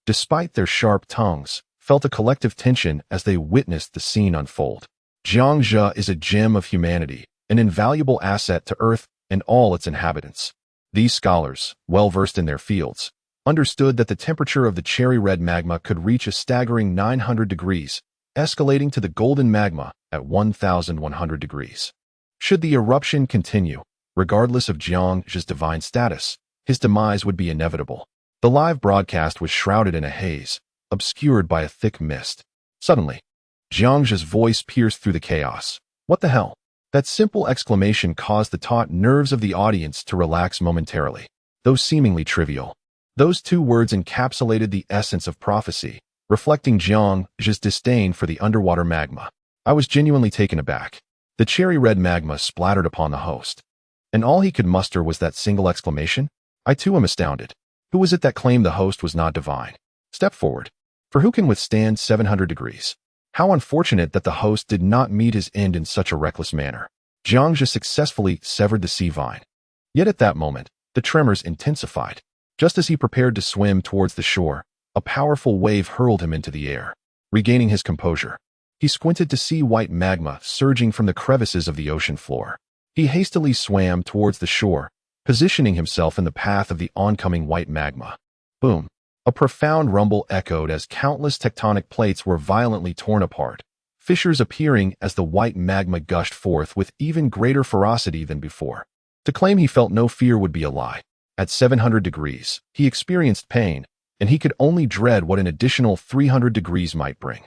despite their sharp tongues, felt a collective tension as they witnessed the scene unfold. Jiang Zhe is a gem of humanity, an invaluable asset to Earth and all its inhabitants. These scholars, well versed in their fields, understood that the temperature of the cherry-red magma could reach a staggering 900 degrees, escalating to the golden magma at 1,100 degrees. Should the eruption continue, regardless of Jiang Zhe's divine status, his demise would be inevitable. The live broadcast was shrouded in a haze, obscured by a thick mist. Suddenly, Jiang Zhe's voice pierced through the chaos. What the hell? That simple exclamation caused the taut nerves of the audience to relax momentarily. Though seemingly trivial, those two words encapsulated the essence of prophecy, reflecting Jiang Zhe's disdain for the underwater magma. I was genuinely taken aback. The cherry-red magma splattered upon the host, and all he could muster was that single exclamation? I too am astounded. Who was it that claimed the host was not divine? Step forward. For who can withstand 700 degrees? How unfortunate that the host did not meet his end in such a reckless manner. Jiang Zhe successfully severed the sea vine. Yet at that moment, the tremors intensified. Just as he prepared to swim towards the shore, a powerful wave hurled him into the air. Regaining his composure, he squinted to see white magma surging from the crevices of the ocean floor. He hastily swam towards the shore, positioning himself in the path of the oncoming white magma. Boom! A profound rumble echoed as countless tectonic plates were violently torn apart, fissures appearing as the white magma gushed forth with even greater ferocity than before. To claim he felt no fear would be a lie. At 700 degrees, he experienced pain, and he could only dread what an additional 300 degrees might bring.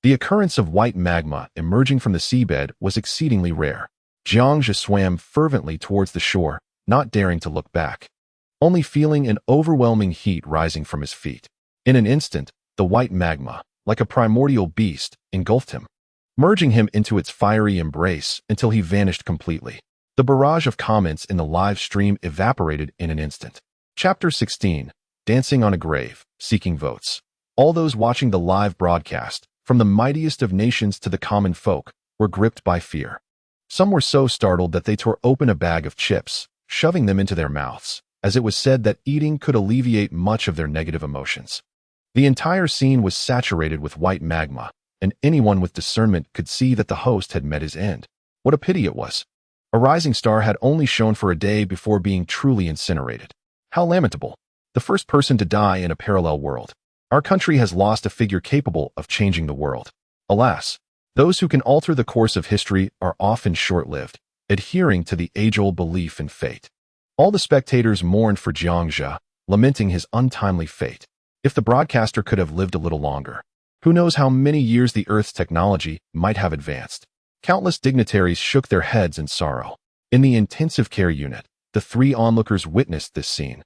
The occurrence of white magma emerging from the seabed was exceedingly rare. Jiang Zhe swam fervently towards the shore, not daring to look back, only feeling an overwhelming heat rising from his feet. In an instant, the white magma, like a primordial beast, engulfed him, merging him into its fiery embrace until he vanished completely. The barrage of comments in the live stream evaporated in an instant. Chapter 16. Dancing on a Grave, Seeking Votes. All those watching the live broadcast, from the mightiest of nations to the common folk, were gripped by fear. Some were so startled that they tore open a bag of chips, shoving them into their mouths, as it was said that eating could alleviate much of their negative emotions. The entire scene was saturated with white magma, and anyone with discernment could see that the host had met his end. What a pity it was. A rising star had only shone for a day before being truly incinerated. How lamentable. The first person to die in a parallel world. Our country has lost a figure capable of changing the world. Alas, those who can alter the course of history are often short-lived, adhering to the age-old belief in fate. All the spectators mourned for Jiang Zhe, lamenting his untimely fate. If the broadcaster could have lived a little longer, Who knows how many years the Earth's technology might have advanced? Countless dignitaries shook their heads in sorrow. In the intensive care unit, the three onlookers witnessed this scene,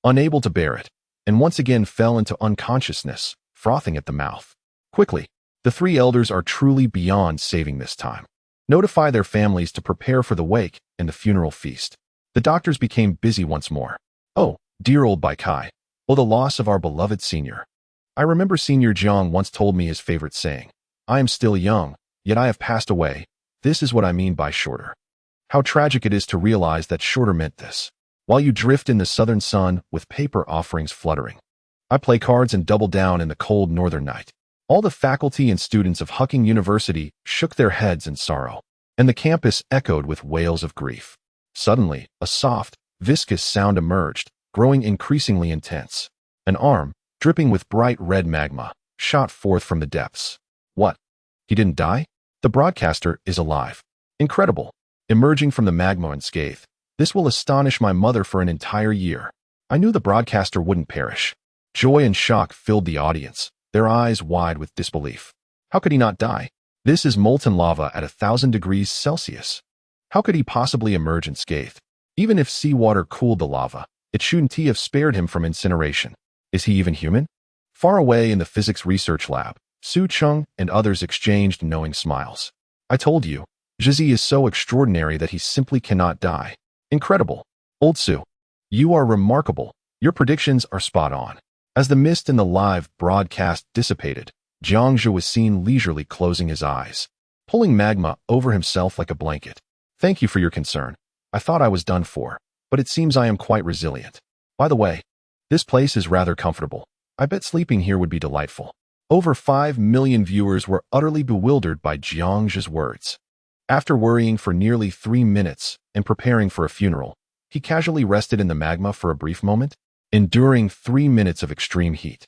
unable to bear it, and once again fell into unconsciousness, frothing at the mouth. Quickly, the three elders are truly beyond saving this time. Notify their families to prepare for the wake and the funeral feast. The doctors became busy once more. Oh, dear old Baikai. Oh, the loss of our beloved senior. I remember Senior Jiang once told me his favorite saying. I am still young, yet I have passed away. This is what I mean by shorter. How tragic it is to realize that shorter meant this. While you drift in the southern sun with paper offerings fluttering, I play cards and double down in the cold northern night. All the faculty and students of Hucking University shook their heads in sorrow, and the campus echoed with wails of grief. Suddenly, a soft, viscous sound emerged, growing increasingly intense. An arm, dripping with bright red magma, shot forth from the depths. What? He didn't die? The broadcaster is alive. Incredible. Emerging from the magma unscathed. This will astonish my mother for an entire year. I knew the broadcaster wouldn't perish. Joy and shock filled the audience, their eyes wide with disbelief. How could he not die? This is molten lava at 1,000 degrees Celsius. How could he possibly emerge unscathed? Even if seawater cooled the lava, it shouldn't have spared him from incineration. Is he even human? Far away in the physics research lab, Su Cheng and others exchanged knowing smiles. I told you, Zhizi is so extraordinary that he simply cannot die. Incredible. Old Su, you are remarkable. Your predictions are spot on. As the mist in the live broadcast dissipated, Jiang Zhu was seen leisurely closing his eyes, pulling magma over himself like a blanket. Thank you for your concern. I thought I was done for, but it seems I am quite resilient. By the way, this place is rather comfortable. I bet sleeping here would be delightful. Over 5 million viewers were utterly bewildered by Jiang Zhu's words. After worrying for nearly 3 minutes and preparing for a funeral, he casually rested in the magma for a brief moment, enduring 3 minutes of extreme heat.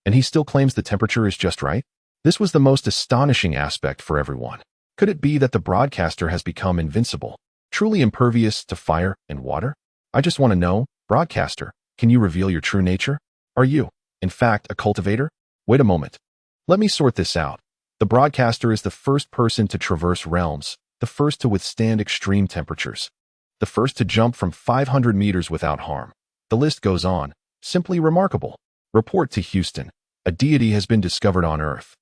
And he still claims the temperature is just right? This was the most astonishing aspect for everyone. Could it be that the broadcaster has become invincible, truly impervious to fire and water? I just want to know, broadcaster, can you reveal your true nature? Are you, in fact, a cultivator? Wait a moment. Let me sort this out. The broadcaster is the first person to traverse realms, the first to withstand extreme temperatures, the first to jump from 500 meters without harm. The list goes on. Simply remarkable. Report to Houston. A deity has been discovered on Earth.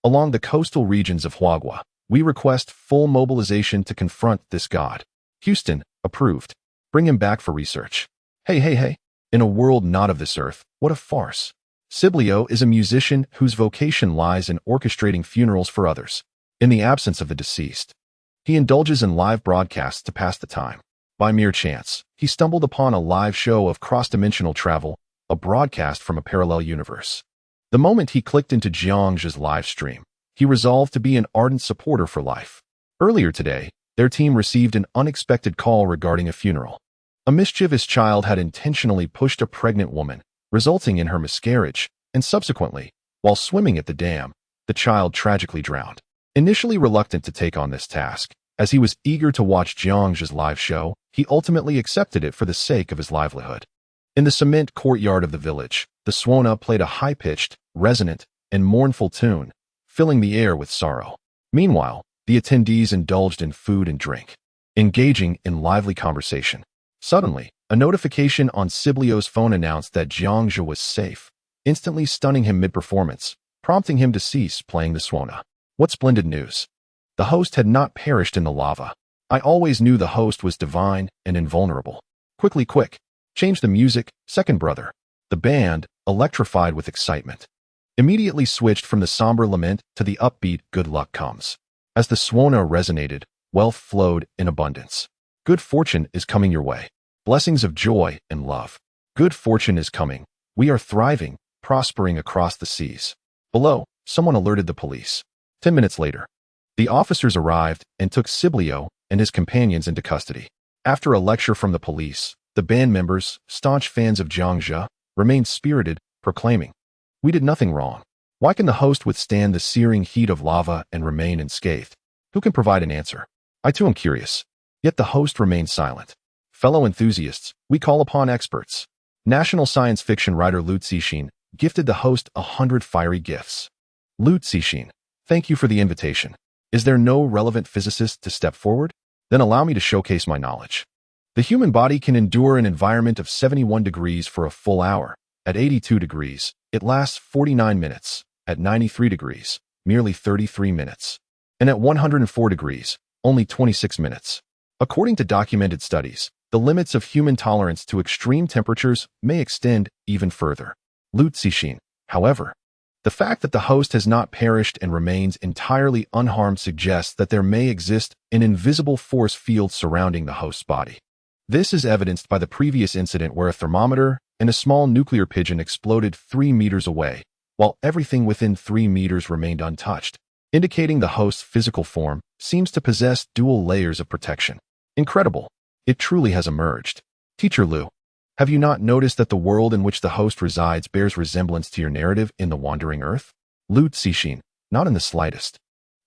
Along the coastal regions of Huagua, we request full mobilization to confront this god. Houston, approved. Bring him back for research. Hey. In a world not of this earth, what a farce. Siblio is a musician whose vocation lies in orchestrating funerals for others. In the absence of the deceased, he indulges in live broadcasts to pass the time. By mere chance, he stumbled upon a live show of cross-dimensional travel, a broadcast from a parallel universe. The moment he clicked into Jiang Zhu's live stream, he resolved to be an ardent supporter for life. Earlier today, their team received an unexpected call regarding a funeral. A mischievous child had intentionally pushed a pregnant woman, resulting in her miscarriage, and subsequently, while swimming at the dam, the child tragically drowned. Initially reluctant to take on this task, as he was eager to watch Jiang Zhu's live show, he ultimately accepted it for the sake of his livelihood. In the cement courtyard of the village, the Suona played a high-pitched, resonant, and mournful tune, filling the air with sorrow. Meanwhile, the attendees indulged in food and drink, engaging in lively conversation. Suddenly, a notification on Siblio's phone announced that Jiang Zhu was safe, instantly stunning him mid-performance, prompting him to cease playing the Suona. What splendid news! The host had not perished in the lava. I always knew the host was divine and invulnerable. Quick! Change the music, second brother. The band, electrified with excitement, immediately switched from the somber lament to the upbeat good luck comes. As the Suona resonated, wealth flowed in abundance. Good fortune is coming your way. Blessings of joy and love. Good fortune is coming. We are thriving, prospering across the seas. Below, someone alerted the police. 10 minutes later, the officers arrived and took Siblio and his companions into custody. After a lecture from the police, the band members, staunch fans of Jiang Zhu, remained spirited, proclaiming, "We did nothing wrong. Why can the host withstand the searing heat of lava and remain unscathed? Who can provide an answer? I too am curious." Yet the host remained silent. Fellow enthusiasts, we call upon experts. National science fiction writer Lu Cixin gifted the host 100 fiery gifts. Lu Cixin, thank you for the invitation. Is there no relevant physicist to step forward? Then allow me to showcase my knowledge. The human body can endure an environment of 71 degrees for a full hour. At 82 degrees, it lasts 49 minutes. At 93 degrees, merely 33 minutes. And at 104 degrees, only 26 minutes. According to documented studies, the limits of human tolerance to extreme temperatures may extend even further. Lu Cixin, however, the fact that the host has not perished and remains entirely unharmed suggests that there may exist an invisible force field surrounding the host's body. This is evidenced by the previous incident where a thermometer and a small nuclear pigeon exploded 3 meters away, while everything within 3 meters remained untouched, indicating the host's physical form seems to possess dual layers of protection. Incredible. It truly has emerged. Teacher Lu, have you not noticed that the world in which the host resides bears resemblance to your narrative in The Wandering Earth? Lu Cixin, not in the slightest.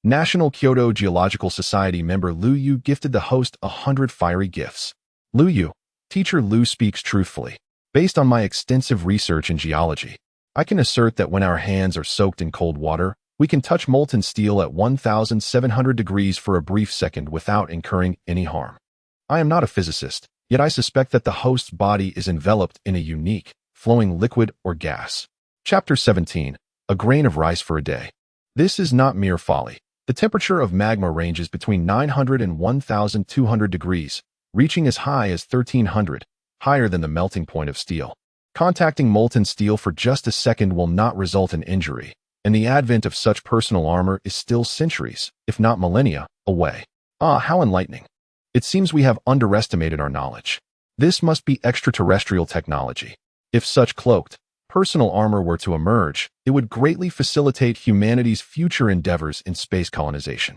National Kyoto Geological Society member Lu Yu gifted the host 100 fiery gifts. Lu Yu, Teacher Lu speaks truthfully. Based on my extensive research in geology, I can assert that when our hands are soaked in cold water, we can touch molten steel at 1,700 degrees for a brief second without incurring any harm. I am not a physicist, yet I suspect that the host's body is enveloped in a unique, flowing liquid or gas. Chapter 17. A grain of rice for a day. This is not mere folly. The temperature of magma ranges between 900 and 1,200 degrees, reaching as high as 1,300, higher than the melting point of steel. Contacting molten steel for just a second will not result in injury, and the advent of such personal armor is still centuries, if not millennia, away. Ah, how enlightening. It seems we have underestimated our knowledge. This must be extraterrestrial technology. If such cloaked, personal armor were to emerge, it would greatly facilitate humanity's future endeavors in space colonization.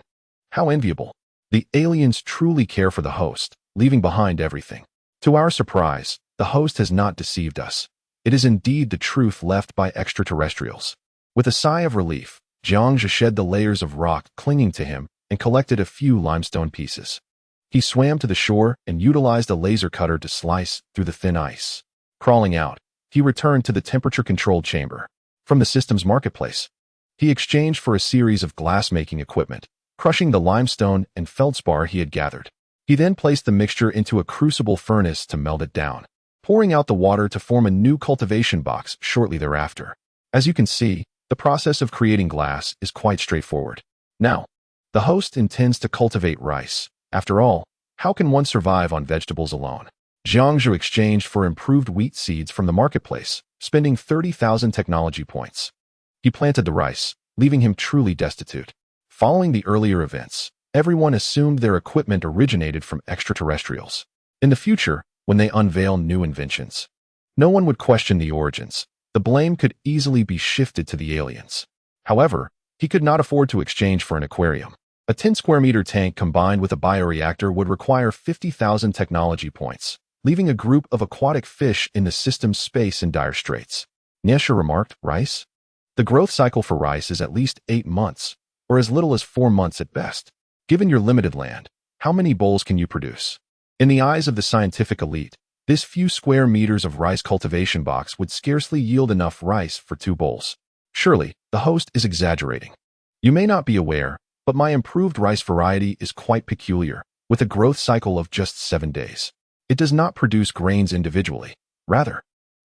How enviable. The aliens truly care for the host, leaving behind everything. To our surprise, the host has not deceived us. It is indeed the truth left by extraterrestrials. With a sigh of relief, Jiang Zhe shed the layers of rock clinging to him and collected a few limestone pieces. He swam to the shore and utilized a laser cutter to slice through the thin ice. Crawling out, he returned to the temperature-controlled chamber. From the system's marketplace, he exchanged for a series of glass-making equipment, crushing the limestone and feldspar he had gathered. He then placed the mixture into a crucible furnace to melt it down, pouring out the water to form a new cultivation box shortly thereafter. As you can see, the process of creating glass is quite straightforward. Now, the host intends to cultivate rice. After all, how can one survive on vegetables alone? Jiang Zhe exchanged for improved wheat seeds from the marketplace, spending 30,000 technology points. He planted the rice, leaving him truly destitute. Following the earlier events, everyone assumed their equipment originated from extraterrestrials. In the future, when they unveil new inventions, no one would question the origins. The blame could easily be shifted to the aliens. However, he could not afford to exchange for an aquarium. A 10-square-meter tank combined with a bioreactor would require 50,000 technology points, leaving a group of aquatic fish in the system's space in dire straits. Niesha remarked, rice? The growth cycle for rice is at least 8 months, or as little as 4 months at best. Given your limited land, how many bowls can you produce? In the eyes of the scientific elite, this few square meters of rice cultivation box would scarcely yield enough rice for 2 bowls. Surely, the host is exaggerating. You may not be aware, but my improved rice variety is quite peculiar, with a growth cycle of just 7 days. It does not produce grains individually. Rather,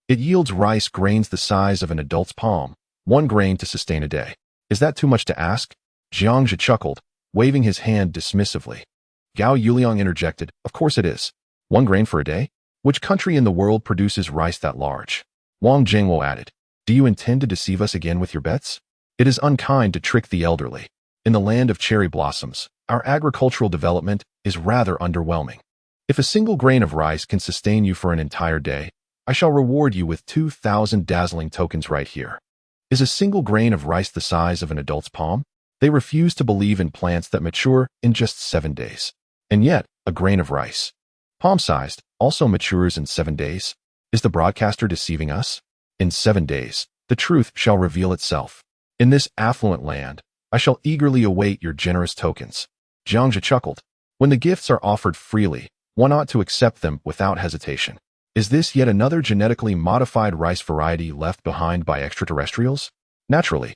it yields rice grains the size of an adult's palm, 1 grain to sustain a day. Is that too much to ask? Jiang Zhe chuckled, waving his hand dismissively. Gao Yuliang interjected, of course it is. 1 grain for a day? Which country in the world produces rice that large? Wang Jingwo added, do you intend to deceive us again with your bets? It is unkind to trick the elderly. In the land of cherry blossoms, our agricultural development is rather underwhelming. If a single grain of rice can sustain you for an entire day, I shall reward you with 2,000 dazzling tokens right here. Is a single grain of rice the size of an adult's palm? They refuse to believe in plants that mature in just 7 days. And yet, a grain of rice, palm-sized, also matures in 7 days. Is the broadcaster deceiving us? In 7 days, the truth shall reveal itself. In this affluent land, I shall eagerly await your generous tokens. Jiang Zhe chuckled. When the gifts are offered freely, one ought to accept them without hesitation. Is this yet another genetically modified rice variety left behind by extraterrestrials? Naturally.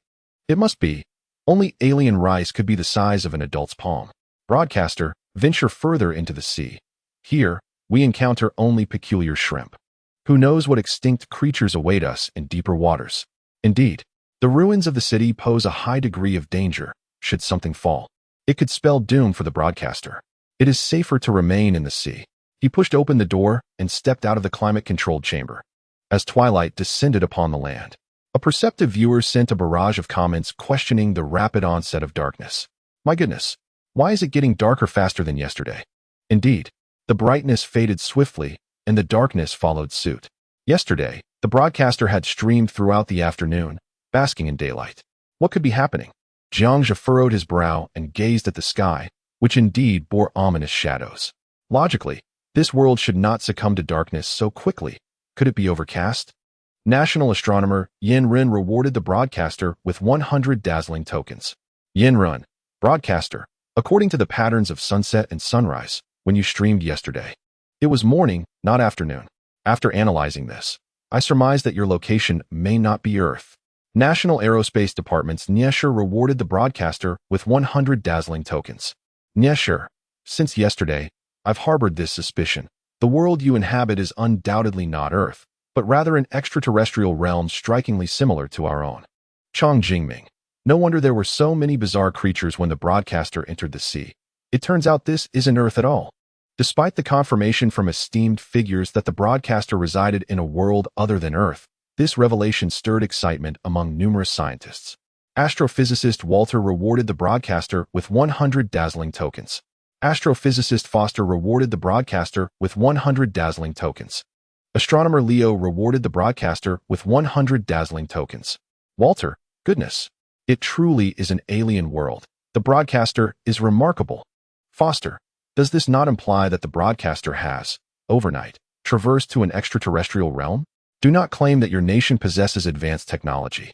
It must be. Only alien rice could be the size of an adult's palm. Broadcaster, venture further into the sea. Here, we encounter only peculiar shrimp. Who knows what extinct creatures await us in deeper waters? Indeed, the ruins of the city pose a high degree of danger should something fall. It could spell doom for the broadcaster. It is safer to remain in the sea. He pushed open the door and stepped out of the climate-controlled chamber. As twilight descended upon the land, a perceptive viewer sent a barrage of comments questioning the rapid onset of darkness. My goodness, why is it getting darker faster than yesterday? Indeed, the brightness faded swiftly, and the darkness followed suit. Yesterday, the broadcaster had streamed throughout the afternoon, basking in daylight. What could be happening? Jiangzhe furrowed his brow and gazed at the sky, which indeed bore ominous shadows. Logically, this world should not succumb to darkness so quickly. Could it be overcast? National astronomer Yin Ren rewarded the broadcaster with 100 dazzling tokens. Yin Ren, broadcaster, according to the patterns of sunset and sunrise, when you streamed yesterday. It was morning, not afternoon. After analyzing this, I surmised that your location may not be Earth. National Aerospace Department's Niesher rewarded the broadcaster with 100 dazzling tokens. Niesher, since yesterday, I've harbored this suspicion. The world you inhabit is undoubtedly not Earth, but rather an extraterrestrial realm strikingly similar to our own. Chang Jingming. No wonder there were so many bizarre creatures when the broadcaster entered the sea. It turns out this isn't Earth at all. Despite the confirmation from esteemed figures that the broadcaster resided in a world other than Earth, this revelation stirred excitement among numerous scientists. Astrophysicist Walter rewarded the broadcaster with 100 dazzling tokens. Astrophysicist Foster rewarded the broadcaster with 100 dazzling tokens. Astronomer Leo rewarded the broadcaster with 100 dazzling tokens. Walter, goodness, it truly is an alien world. The broadcaster is remarkable. Foster, does this not imply that the broadcaster has, overnight, traversed to an extraterrestrial realm? Do not claim that your nation possesses advanced technology.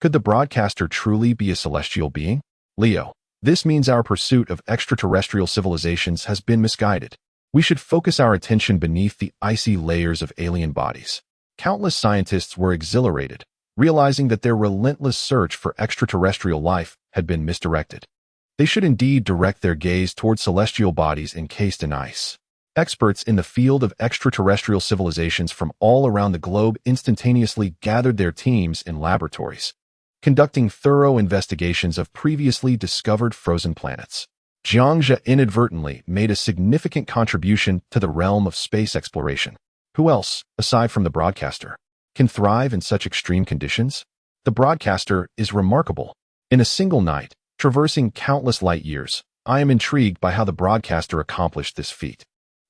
Could the broadcaster truly be a celestial being? Leo, this means our pursuit of extraterrestrial civilizations has been misguided. We should focus our attention beneath the icy layers of alien bodies. Countless scientists were exhilarated, realizing that their relentless search for extraterrestrial life had been misdirected. They should indeed direct their gaze toward celestial bodies encased in ice. Experts in the field of extraterrestrial civilizations from all around the globe instantaneously gathered their teams in laboratories, conducting thorough investigations of previously discovered frozen planets. Jiangzhe inadvertently made a significant contribution to the realm of space exploration. Who else, aside from the broadcaster, can thrive in such extreme conditions? The broadcaster is remarkable. In a single night, traversing countless light years, I am intrigued by how the broadcaster accomplished this feat.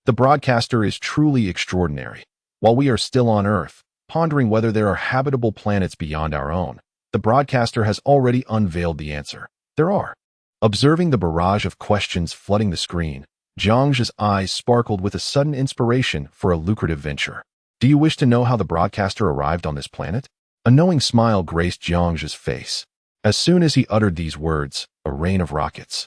The broadcaster is truly extraordinary. While we are still on Earth, pondering whether there are habitable planets beyond our own, the broadcaster has already unveiled the answer. There are. Observing the barrage of questions flooding the screen, Jiangzhe's eyes sparkled with a sudden inspiration for a lucrative venture. Do you wish to know how the broadcaster arrived on this planet? A knowing smile graced Jiangzhe's face. As soon as he uttered these words, a rain of rockets,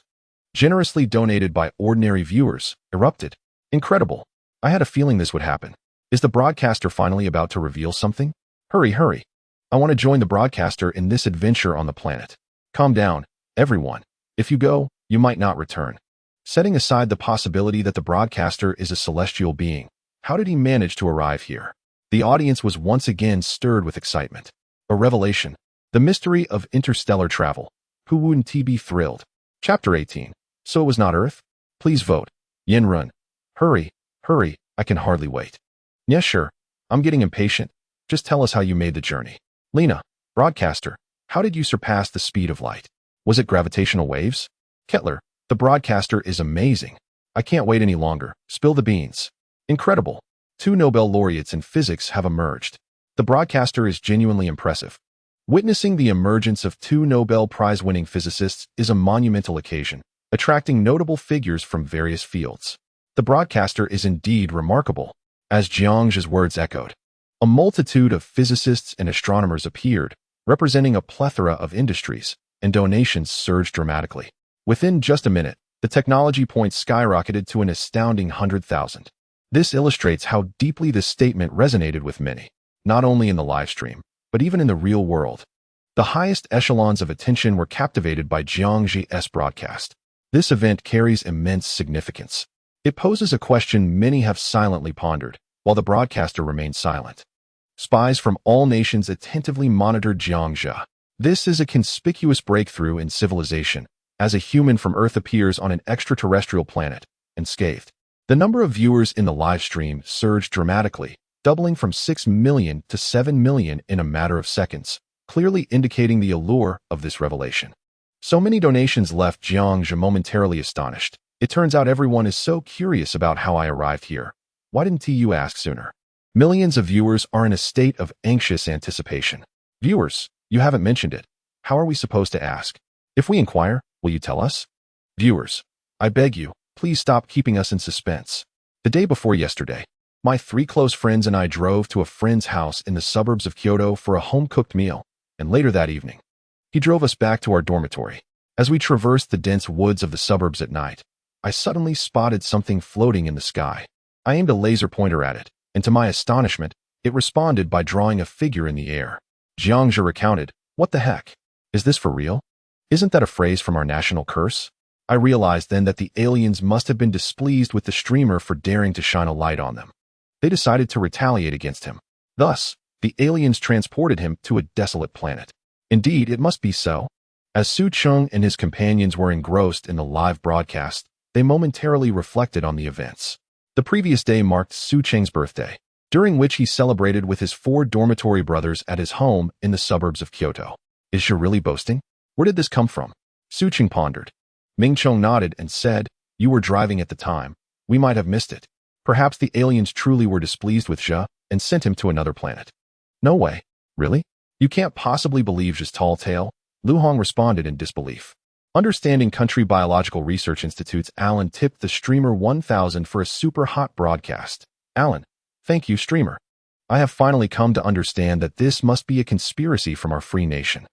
generously donated by ordinary viewers, erupted. Incredible. I had a feeling this would happen. Is the broadcaster finally about to reveal something? Hurry, hurry. I want to join the broadcaster in this adventure on the planet. Calm down, everyone. If you go, you might not return. Setting aside the possibility that the broadcaster is a celestial being, how did he manage to arrive here? The audience was once again stirred with excitement. A revelation. The mystery of interstellar travel. Who wouldn't be thrilled? Chapter 18. So it was not Earth? Please vote. Yin Run. Hurry, hurry, I can hardly wait. Yes, sure. I'm getting impatient. Just tell us how you made the journey. Lena, broadcaster, how did you surpass the speed of light? Was it gravitational waves? Kettler, the broadcaster is amazing. I can't wait any longer. Spill the beans. Incredible. 2 Nobel laureates in physics have emerged. The broadcaster is genuinely impressive. Witnessing the emergence of 2 Nobel Prize-winning physicists is a monumental occasion, attracting notable figures from various fields. The broadcaster is indeed remarkable. As Jiangzhe's words echoed, a multitude of physicists and astronomers appeared, representing a plethora of industries, and donations surged dramatically. Within just a minute, the technology points skyrocketed to an astounding 100,000. This illustrates how deeply this statement resonated with many, not only in the live stream, but even in the real world. The highest echelons of attention were captivated by Jiang Zhi's broadcast. This event carries immense significance. It poses a question many have silently pondered, while the broadcaster remained silent. Spies from all nations attentively monitored Jiang Zhi. This is a conspicuous breakthrough in civilization, as a human from Earth appears on an extraterrestrial planet, unscathed. The number of viewers in the live stream surged dramatically, doubling from 6 million to 7 million in a matter of seconds, clearly indicating the allure of this revelation. So many donations left Jiang Zhi momentarily astonished. It turns out everyone is so curious about how I arrived here. Why didn't you ask sooner? Millions of viewers are in a state of anxious anticipation. Viewers, you haven't mentioned it. How are we supposed to ask? If we inquire, will you tell us? Viewers, I beg you, please stop keeping us in suspense. The day before yesterday, my 3 close friends and I drove to a friend's house in the suburbs of Kyoto for a home-cooked meal, and later that evening, he drove us back to our dormitory. As we traversed the dense woods of the suburbs at night, I suddenly spotted something floating in the sky. I aimed a laser pointer at it, and to my astonishment, it responded by drawing a figure in the air. Jiang Zhi recounted, "What the heck? Is this for real? Isn't that a phrase from our national curse?" I realized then that the aliens must have been displeased with the streamer for daring to shine a light on them. They decided to retaliate against him. Thus, the aliens transported him to a desolate planet. Indeed, it must be so. As Su Cheng and his companions were engrossed in the live broadcast, they momentarily reflected on the events. The previous day marked Su Cheng's birthday, during which he celebrated with his 4 dormitory brothers at his home in the suburbs of Kyoto. Is she really boasting? Where did this come from? Su Cheng pondered. Ming Cheng nodded and said, "You were driving at the time. We might have missed it. Perhaps the aliens truly were displeased with Zhi and sent him to another planet." "No way. Really? You can't possibly believe Zhi's tall tale?" Lu Hong responded in disbelief. Understanding Country Biological Research Institute's Alan tipped the streamer 1000 for a super hot broadcast. Alan, thank you, streamer. I have finally come to understand that this must be a conspiracy from our free nation.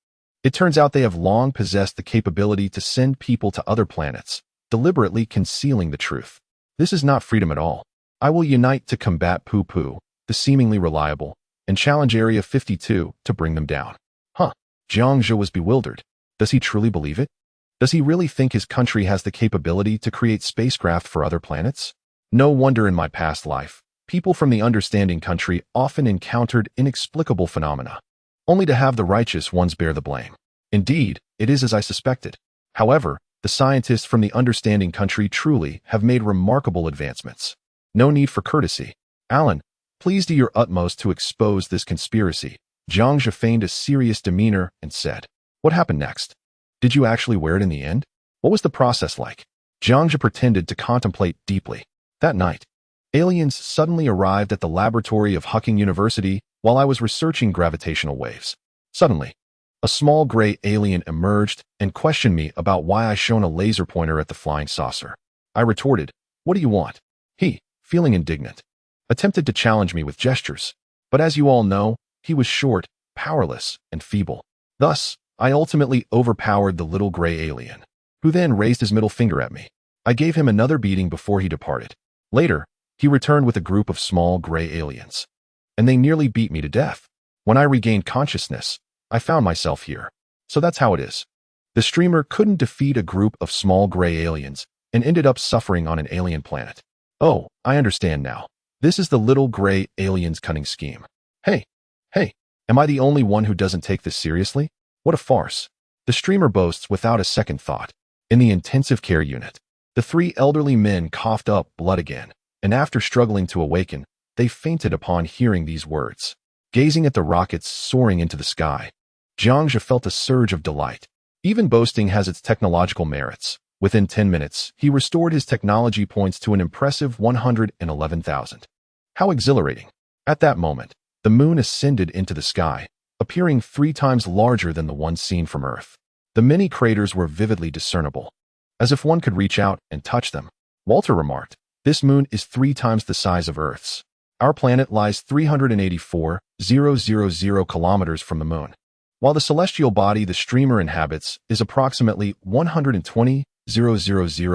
It turns out they have long possessed the capability to send people to other planets, deliberately concealing the truth. This is not freedom at all. I will unite to combat Poo Poo, the seemingly reliable, and challenge Area 52 to bring them down. Huh. Jiang Zhi was bewildered. Does he truly believe it? Does he really think his country has the capability to create spacecraft for other planets? No wonder in my past life, people from the understanding country often encountered inexplicable phenomena, only to have the righteous ones bear the blame. Indeed, it is as I suspected. However, the scientists from the understanding country truly have made remarkable advancements. No need for courtesy. Alan, please do your utmost to expose this conspiracy. Jiang Zhi feigned a serious demeanor and said, "What happened next? Did you actually wear it in the end? What was the process like?" Jiang Zhi pretended to contemplate deeply. That night, aliens suddenly arrived at the laboratory of Hucking University while I was researching gravitational waves. Suddenly, a small gray alien emerged and questioned me about why I shone a laser pointer at the flying saucer. I retorted, "What do you want?" He, feeling indignant, attempted to challenge me with gestures. But as you all know, he was short, powerless, and feeble. Thus, I ultimately overpowered the little gray alien, who then raised his middle finger at me. I gave him another beating before he departed. Later, he returned with a group of small gray aliens, and they nearly beat me to death. When I regained consciousness, I found myself here. So that's how it is. The streamer couldn't defeat a group of small gray aliens and ended up suffering on an alien planet. Oh, I understand now. This is the little gray alien's cunning scheme. Hey, am I the only one who doesn't take this seriously? What a farce. The streamer boasts without a second thought. In the intensive care unit, the 3 elderly men coughed up blood again, and after struggling to awaken, they fainted upon hearing these words. Gazing at the rockets soaring into the sky, Jiang Zhi felt a surge of delight. Even boasting has its technological merits. Within 10 minutes, he restored his technology points to an impressive 111,000. How exhilarating. At that moment, the moon ascended into the sky, appearing 3 times larger than the one seen from Earth. The many craters were vividly discernible, as if one could reach out and touch them. Walter remarked, "This moon is 3 times the size of Earth's. Our planet lies 384,000 kilometers from the moon, while the celestial body the streamer inhabits is approximately 120,000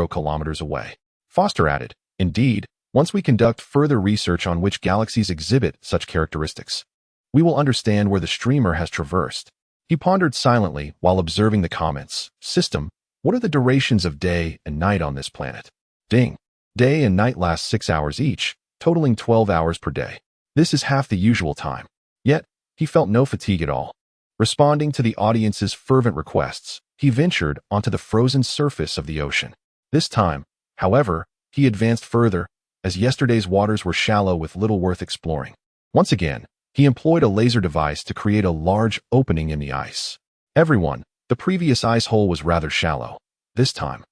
kilometers away." Foster added, "Indeed, once we conduct further research on which galaxies exhibit such characteristics, we will understand where the streamer has traversed. He pondered silently while observing the comments. System, what are the durations of day and night on this planet? Ding. Day and night last 6 hours each, totaling 12 hours per day. This is half the usual time. Yet, he felt no fatigue at all. Responding to the audience's fervent requests, he ventured onto the frozen surface of the ocean. This time, however, he advanced further, as yesterday's waters were shallow with little worth exploring. Once again, he employed a laser device to create a large opening in the ice. Everyone, the previous ice hole was rather shallow. This time,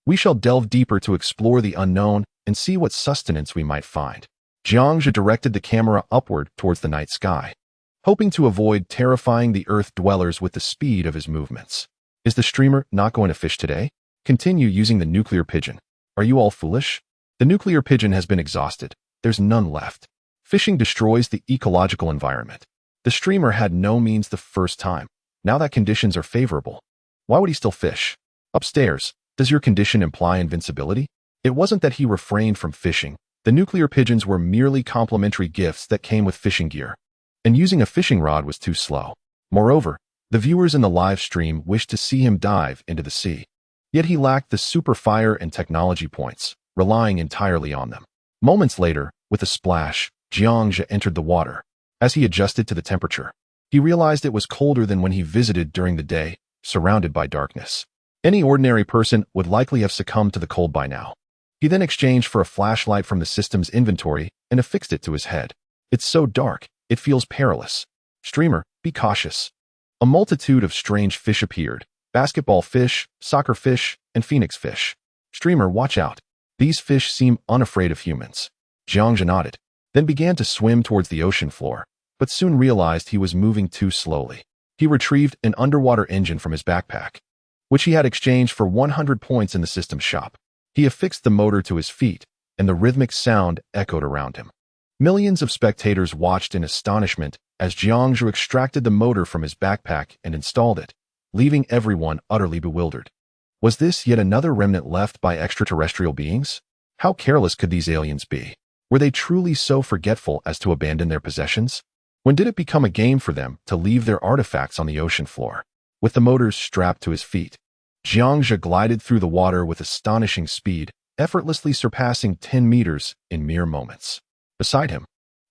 we shall delve deeper to explore the unknown and see what sustenance we might find. Jiangzhe directed the camera upward towards the night sky, hoping to avoid terrifying the Earth dwellers with the speed of his movements. Is the streamer not going to fish today? Continue using the nuclear pigeon. Are you all foolish? The nuclear pigeon has been exhausted. There's none left. Fishing destroys the ecological environment. The streamer had no means the first time. Now that conditions are favorable, why would he still fish? Upstairs, does your condition imply invincibility? It wasn't that he refrained from fishing. The nuclear pigeons were merely complimentary gifts that came with fishing gear. And using a fishing rod was too slow. Moreover, the viewers in the live stream wished to see him dive into the sea. Yet he lacked the super fire and technology points, relying entirely on them. Moments later, with a splash, Jiangzhe entered the water. As he adjusted to the temperature, he realized it was colder than when he visited during the day, surrounded by darkness. Any ordinary person would likely have succumbed to the cold by now. He then exchanged for a flashlight from the system's inventory and affixed it to his head. It's so dark, it feels perilous. Streamer, be cautious. A multitude of strange fish appeared. Basketball fish, soccer fish, and phoenix fish. Streamer, watch out. These fish seem unafraid of humans. Jiangzhe nodded, then began to swim towards the ocean floor, but soon realized he was moving too slowly. He retrieved an underwater engine from his backpack, which he had exchanged for 100 points in the system shop. He affixed the motor to his feet, and the rhythmic sound echoed around him. Millions of spectators watched in astonishment as Jiangzhe extracted the motor from his backpack and installed it, leaving everyone utterly bewildered. Was this yet another remnant left by extraterrestrial beings? How careless could these aliens be? Were they truly so forgetful as to abandon their possessions? When did it become a game for them to leave their artifacts on the ocean floor? With the motors strapped to his feet, Jiangzhe glided through the water with astonishing speed, effortlessly surpassing 10 meters in mere moments. Beside him,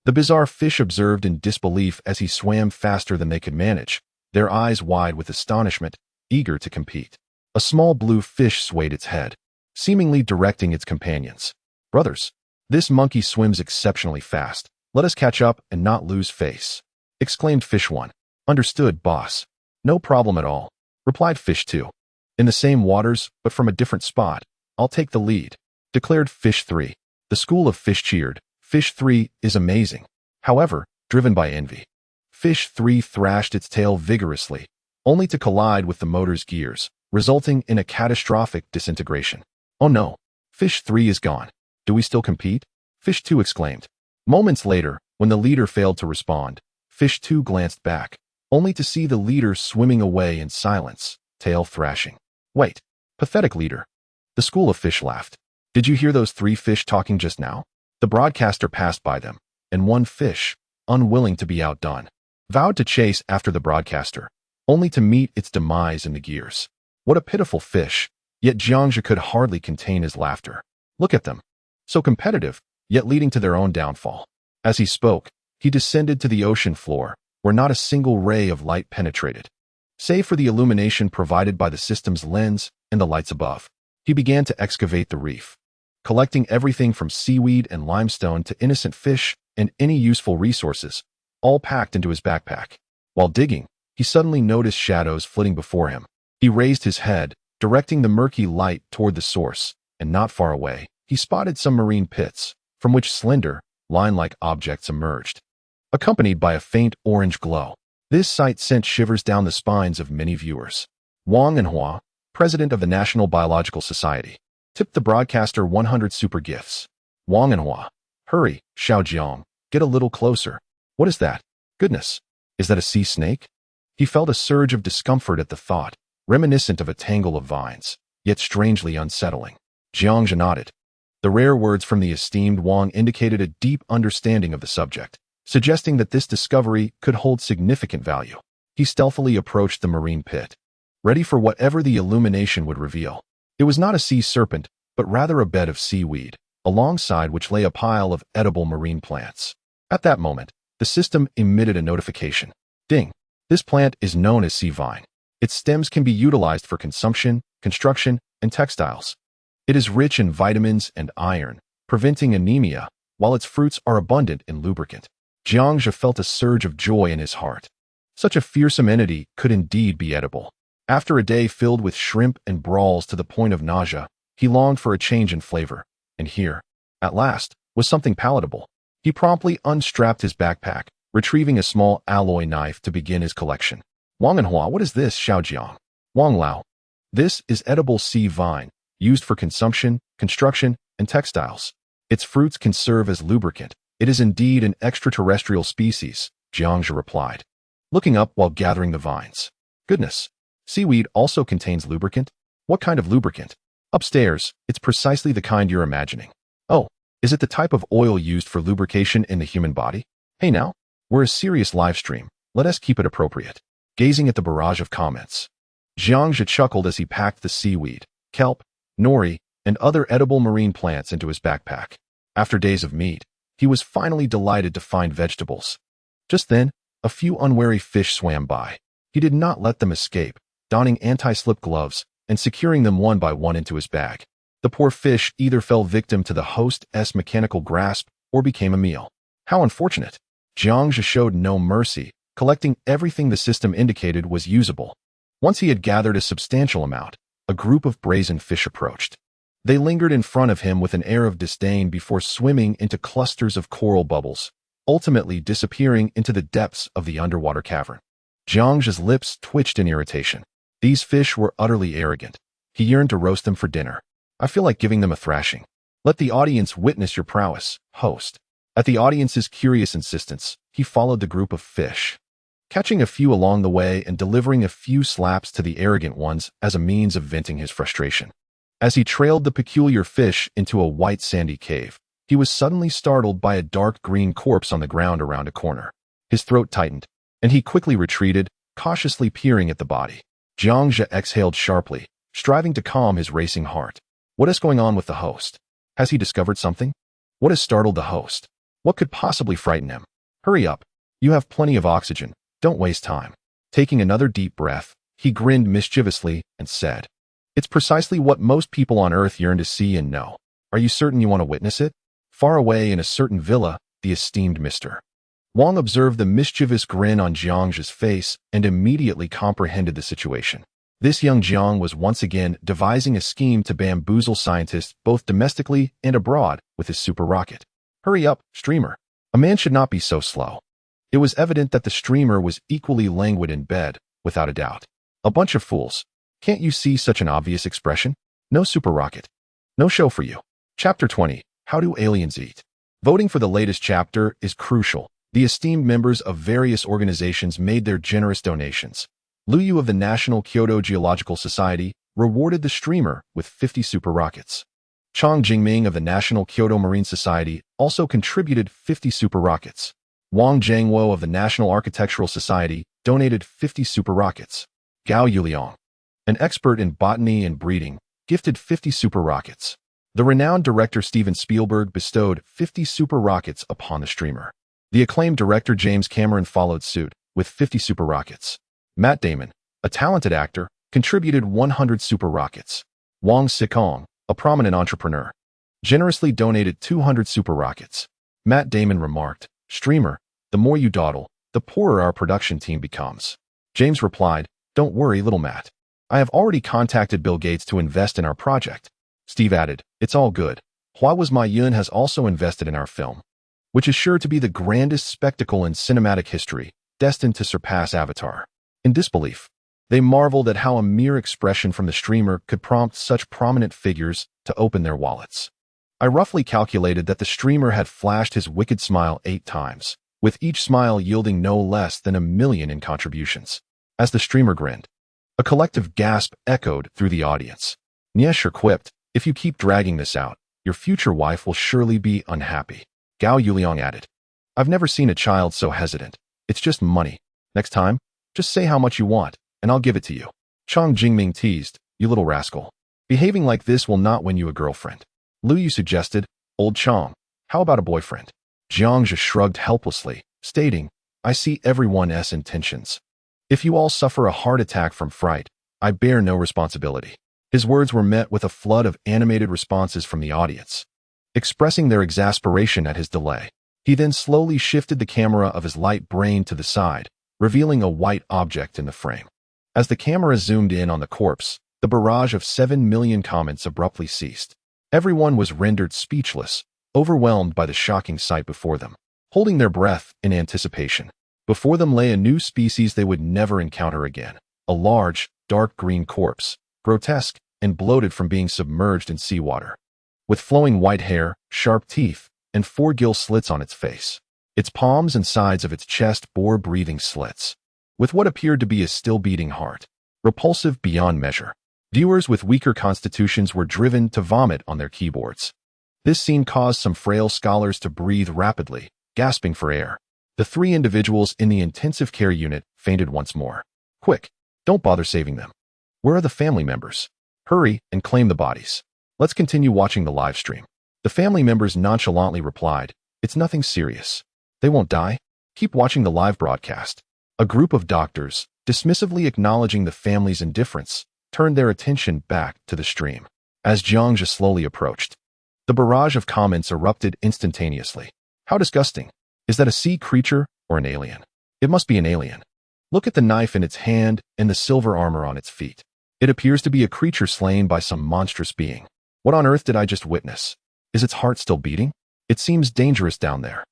the bizarre fish observed in disbelief as he swam faster than they could manage, their eyes wide with astonishment, eager to compete. A small blue fish swayed its head, seemingly directing its companions. Brothers, this monkey swims exceptionally fast. Let us catch up and not lose face, exclaimed Fish 1. Understood, boss. No problem at all, replied Fish 2. In the same waters, but from a different spot, I'll take the lead, declared Fish 3. The school of Fish cheered. Fish 3 is amazing. However, driven by envy, Fish 3 thrashed its tail vigorously, only to collide with the motor's gears, resulting in a catastrophic disintegration. Oh no, Fish 3 is gone. Do we still compete? Fish 2 exclaimed. Moments later, when the leader failed to respond, Fish 2 glanced back, only to see the leader swimming away in silence, tail thrashing. Wait, pathetic leader. The school of Fish laughed. Did you hear those 3 fish talking just now? The broadcaster passed by them, and one fish, unwilling to be outdone, vowed to chase after the broadcaster, only to meet its demise in the gears. What a pitiful fish, yet Jiangzhe could hardly contain his laughter. Look at them. So competitive, yet leading to their own downfall. As he spoke, he descended to the ocean floor, where not a single ray of light penetrated. Save for the illumination provided by the system's lens and the lights above, he began to excavate the reef, collecting everything from seaweed and limestone to innocent fish and any useful resources, all packed into his backpack. While digging, he suddenly noticed shadows flitting before him. He raised his head, directing the murky light toward the source, and not far away, he spotted some marine pits, from which slender, line-like objects emerged, accompanied by a faint orange glow. This sight sent shivers down the spines of many viewers. Wang Enhua, president of the National Biological Society, tipped the broadcaster 100 super gifts. Wang Enhua, hurry, Xiao Jiang, get a little closer. What is that? Goodness, is that a sea snake? He felt a surge of discomfort at the thought, reminiscent of a tangle of vines, yet strangely unsettling. Jiangzhe nodded. The rare words from the esteemed Wang indicated a deep understanding of the subject, suggesting that this discovery could hold significant value. He stealthily approached the marine pit, ready for whatever the illumination would reveal. It was not a sea serpent, but rather a bed of seaweed, alongside which lay a pile of edible marine plants. At that moment, the system emitted a notification. Ding! This plant is known as sea vine. Its stems can be utilized for consumption, construction, and textiles. It is rich in vitamins and iron, preventing anemia, while its fruits are abundant in lubricant. Jiangzhe felt a surge of joy in his heart. Such a fearsome entity could indeed be edible. After a day filled with shrimp and brawls to the point of nausea, he longed for a change in flavor. And here, at last, was something palatable. He promptly unstrapped his backpack, retrieving a small alloy knife to begin his collection. Wang and Hua, what is this? Xiaojiang. Wang Lao. This is edible sea vine, used for consumption, construction, and textiles. Its fruits can serve as lubricant. It is indeed an extraterrestrial species, Jiangzhe replied, looking up while gathering the vines. Goodness. Seaweed also contains lubricant? What kind of lubricant? Upstairs, it's precisely the kind you're imagining. Oh, is it the type of oil used for lubrication in the human body? Hey now, we're a serious live stream. Let us keep it appropriate. Gazing at the barrage of comments, Jiangzhe chuckled as he packed the seaweed, kelp, nori, and other edible marine plants into his backpack. After days of meat, he was finally delighted to find vegetables. Just then, a few unwary fish swam by. He did not let them escape, donning anti-slip gloves and securing them one by one into his bag. The poor fish either fell victim to the host's mechanical grasp or became a meal. How unfortunate. Jiangzhe showed no mercy, collecting everything the system indicated was usable. Once he had gathered a substantial amount, a group of brazen fish approached. They lingered in front of him with an air of disdain before swimming into clusters of coral bubbles, ultimately disappearing into the depths of the underwater cavern. Jiangzhe's lips twitched in irritation. These fish were utterly arrogant. He yearned to roast them for dinner. I feel like giving them a thrashing. Let the audience witness your prowess, host. At the audience's curious insistence, he followed the group of fish, catching a few along the way and delivering a few slaps to the arrogant ones as a means of venting his frustration. As he trailed the peculiar fish into a white sandy cave, he was suddenly startled by a dark green corpse on the ground around a corner. His throat tightened, and he quickly retreated, cautiously peering at the body. Jiangzhe exhaled sharply, striving to calm his racing heart. What is going on with the host? Has he discovered something? What has startled the host? What could possibly frighten him? Hurry up. You have plenty of oxygen. Don't waste time. Taking another deep breath, he grinned mischievously and said, It's precisely what most people on Earth yearn to see and know. Are you certain you want to witness it? Far away in a certain villa, the esteemed Mr. Wang observed the mischievous grin on Jiangzhe's face and immediately comprehended the situation. This young Jiang was once again devising a scheme to bamboozle scientists both domestically and abroad with his super rocket. Hurry up, streamer. A man should not be so slow. It was evident that the streamer was equally languid in bed, without a doubt. A bunch of fools. Can't you see such an obvious expression? No super rocket. No show for you. Chapter 20. How do aliens eat? Voting for the latest chapter is crucial. The esteemed members of various organizations made their generous donations. Liu Yu of the National Kyoto Geological Society rewarded the streamer with 50 super rockets. Chang Jingming of the National Kyoto Marine Society also contributed 50 super rockets. Wang Zhangwo of the National Architectural Society donated 50 super rockets. Gao Yuliang, an expert in botany and breeding, gifted 50 super rockets. The renowned director Steven Spielberg bestowed 50 super rockets upon the streamer. The acclaimed director James Cameron followed suit with 50 super rockets. Matt Damon, a talented actor, contributed 100 super rockets. Wang Xikong, a prominent entrepreneur, generously donated 200 super rockets. Matt Damon remarked, Streamer, the more you dawdle, the poorer our production team becomes. James replied, Don't worry, little Matt. I have already contacted Bill Gates to invest in our project. Steve added, It's all good. Hua Was My Yun has also invested in our film, which is sure to be the grandest spectacle in cinematic history, destined to surpass Avatar. In disbelief, they marveled at how a mere expression from the streamer could prompt such prominent figures to open their wallets. I roughly calculated that the streamer had flashed his wicked smile 8 times, with each smile yielding no less than 1 million in contributions. As the streamer grinned, a collective gasp echoed through the audience. Niesher quipped, If you keep dragging this out, your future wife will surely be unhappy. Gao Yuliang added, I've never seen a child so hesitant. It's just money. Next time, Just say how much you want, and I'll give it to you. Chang Jingming teased, you little rascal. Behaving like this will not win you a girlfriend. Lu Yu suggested, old Chang, how about a boyfriend? Jiang Zhe shrugged helplessly, stating, I see everyone's intentions. If you all suffer a heart attack from fright, I bear no responsibility. His words were met with a flood of animated responses from the audience, expressing their exasperation at his delay. He then slowly shifted the camera of his light brain to the side, revealing a white object in the frame. As the camera zoomed in on the corpse, the barrage of 7 million comments abruptly ceased. Everyone was rendered speechless, overwhelmed by the shocking sight before them, holding their breath in anticipation. Before them lay a new species they would never encounter again, a large, dark green corpse, grotesque and bloated from being submerged in seawater. With flowing white hair, sharp teeth, and 4 gill slits on its face. Its palms and sides of its chest bore breathing slits, with what appeared to be a still-beating heart. Repulsive beyond measure. Viewers with weaker constitutions were driven to vomit on their keyboards. This scene caused some frail scholars to breathe rapidly, gasping for air. The 3 individuals in the intensive care unit fainted once more. Quick, don't bother saving them. Where are the family members? Hurry and claim the bodies. Let's continue watching the live stream. The family members nonchalantly replied, it's nothing serious. They won't die. Keep watching the live broadcast. A group of doctors, dismissively acknowledging the family's indifference, turned their attention back to the stream. As Jiang Zhe slowly approached, the barrage of comments erupted instantaneously. How disgusting. Is that a sea creature or an alien? It must be an alien. Look at the knife in its hand and the silver armor on its feet. It appears to be a creature slain by some monstrous being. What on earth did I just witness? Is its heart still beating? It seems dangerous down there.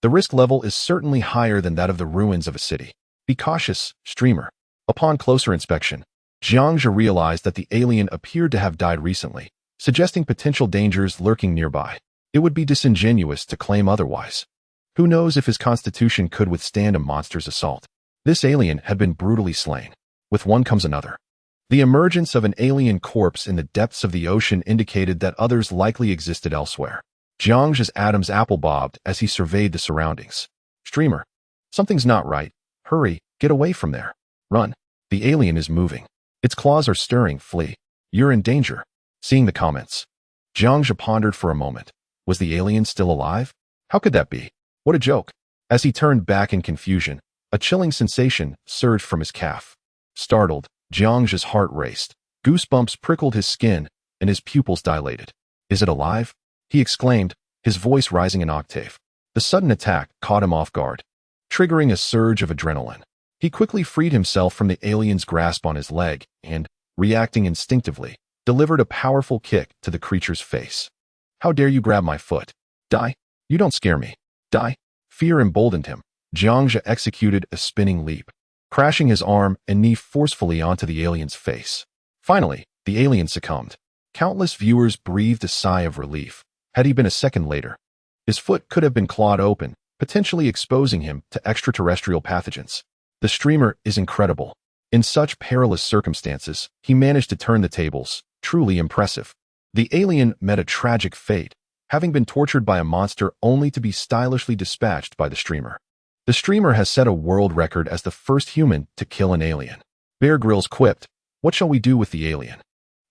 The risk level is certainly higher than that of the ruins of a city. Be cautious, streamer. Upon closer inspection, Jiang Zhe realized that the alien appeared to have died recently, suggesting potential dangers lurking nearby. It would be disingenuous to claim otherwise. Who knows if his constitution could withstand a monster's assault? This alien had been brutally slain. With one comes another. The emergence of an alien corpse in the depths of the ocean indicated that others likely existed elsewhere. Jiang Zhe's Adam's apple bobbed as he surveyed the surroundings. Streamer, something's not right. Hurry, get away from there. Run. The alien is moving. Its claws are stirring. Flee. You're in danger. Seeing the comments, Jiang Zhe pondered for a moment. Was the alien still alive? How could that be? What a joke. As he turned back in confusion, a chilling sensation surged from his calf. Startled, Jiang Zhe's heart raced. Goosebumps prickled his skin, and his pupils dilated. Is it alive? He exclaimed, his voice rising an octave. The sudden attack caught him off guard, triggering a surge of adrenaline. He quickly freed himself from the alien's grasp on his leg and, reacting instinctively, delivered a powerful kick to the creature's face. How dare you grab my foot? Die. You don't scare me. Die. Fear emboldened him. Jiang Zhe executed a spinning leap, crashing his arm and knee forcefully onto the alien's face. Finally, the alien succumbed. Countless viewers breathed a sigh of relief. Had he been a second later, his foot could have been clawed open, potentially exposing him to extraterrestrial pathogens. The streamer is incredible. In such perilous circumstances, he managed to turn the tables. Truly impressive. The alien met a tragic fate, having been tortured by a monster only to be stylishly dispatched by the streamer. The streamer has set a world record as the first human to kill an alien. Bear Grylls quipped, what shall we do with the alien?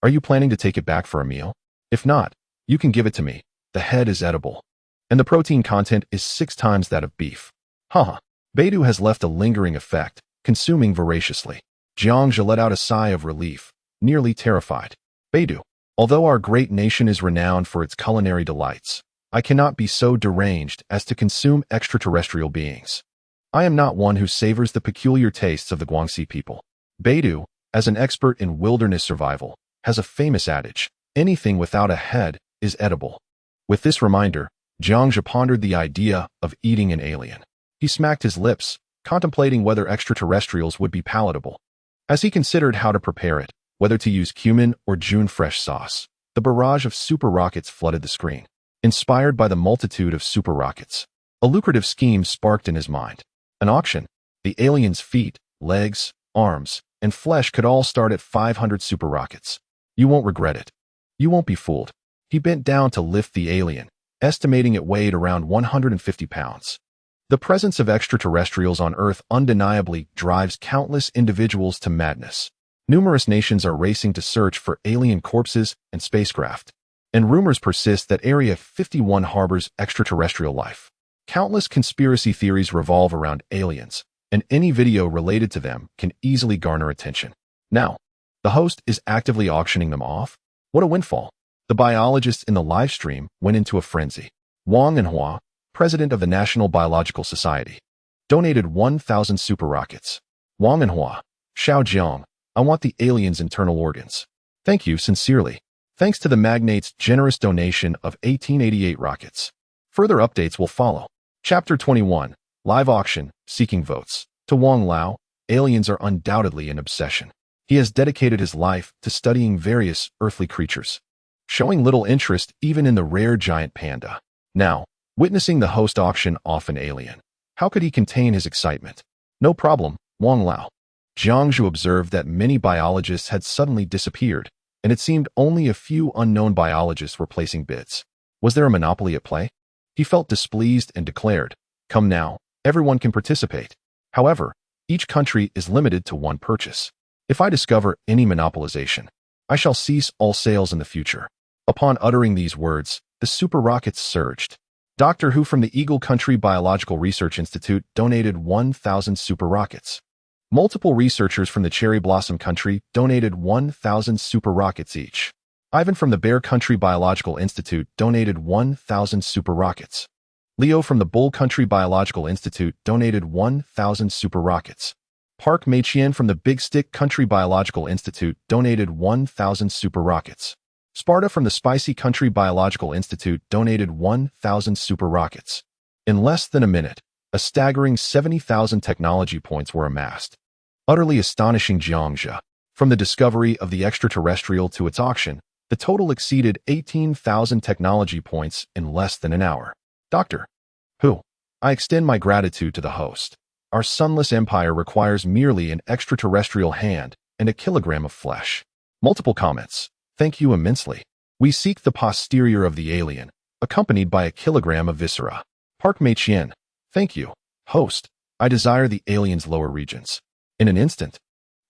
Are you planning to take it back for a meal? If not, you can give it to me. The head is edible, and the protein content is 6 times that of beef. Haha. Beidou has left a lingering effect, consuming voraciously. Jiang Zhe let out a sigh of relief, nearly terrified. Beidou, although our great nation is renowned for its culinary delights, I cannot be so deranged as to consume extraterrestrial beings. I am not one who savors the peculiar tastes of the Guangxi people. Beidou, as an expert in wilderness survival, has a famous adage, anything without a head is edible. With this reminder, Jiang Zhe pondered the idea of eating an alien. He smacked his lips, contemplating whether extraterrestrials would be palatable. As he considered how to prepare it, whether to use cumin or June fresh sauce, the barrage of super rockets flooded the screen. Inspired by the multitude of super rockets, a lucrative scheme sparked in his mind. An auction. The alien's feet, legs, arms, and flesh could all start at 500 super rockets. You won't regret it. You won't be fooled. He bent down to lift the alien, estimating it weighed around 150 pounds. The presence of extraterrestrials on Earth undeniably drives countless individuals to madness. Numerous nations are racing to search for alien corpses and spacecraft, and rumors persist that Area 51 harbors extraterrestrial life. Countless conspiracy theories revolve around aliens, and any video related to them can easily garner attention. Now, the host is actively auctioning them off? What a windfall! The biologists in the live stream went into a frenzy. Wang Enhua, president of the National Biological Society, donated 1,000 super rockets. Wang Enhua, Xiao Jiang, I want the aliens' internal organs. Thank you sincerely. Thanks to the magnate's generous donation of 1888 rockets. Further updates will follow. Chapter 21, Live Auction, Seeking Votes. To Wang Lao, aliens are undoubtedly an obsession. He has dedicated his life to studying various earthly creatures, showing little interest even in the rare giant panda. Now, witnessing the host auction off an alien, how could he contain his excitement? No problem, Wang Lao. Jiang Zhu observed that many biologists had suddenly disappeared, and it seemed only a few unknown biologists were placing bids. Was there a monopoly at play? He felt displeased and declared, "Come now, everyone can participate. However, each country is limited to one purchase. If I discover any monopolization, I shall cease all sales in the future." Upon uttering these words, the super rockets surged. Dr. Hu from the Eagle Country Biological Research Institute donated 1,000 super rockets. Multiple researchers from the Cherry Blossom Country donated 1,000 super rockets each. Ivan from the Bear Country Biological Institute donated 1,000 super rockets. Leo from the Bull Country Biological Institute donated 1,000 super rockets. Park Meiqian from the Big Stick Country Biological Institute donated 1,000 super rockets. Sparta from the Spicy Country Biological Institute donated 1,000 super rockets. In less than a minute, a staggering 70,000 technology points were amassed. Utterly astonishing Jiang Zhu. From the discovery of the extraterrestrial to its auction, the total exceeded 18,000 technology points in less than an hour. Dr. Hu, I extend my gratitude to the host. Our sunless empire requires merely an extraterrestrial hand and a kilogram of flesh. Multiple comments. Thank you immensely. We seek the posterior of the alien, accompanied by a kilogram of viscera. Park Meiqian. Thank you, host. I desire the alien's lower regions. In an instant,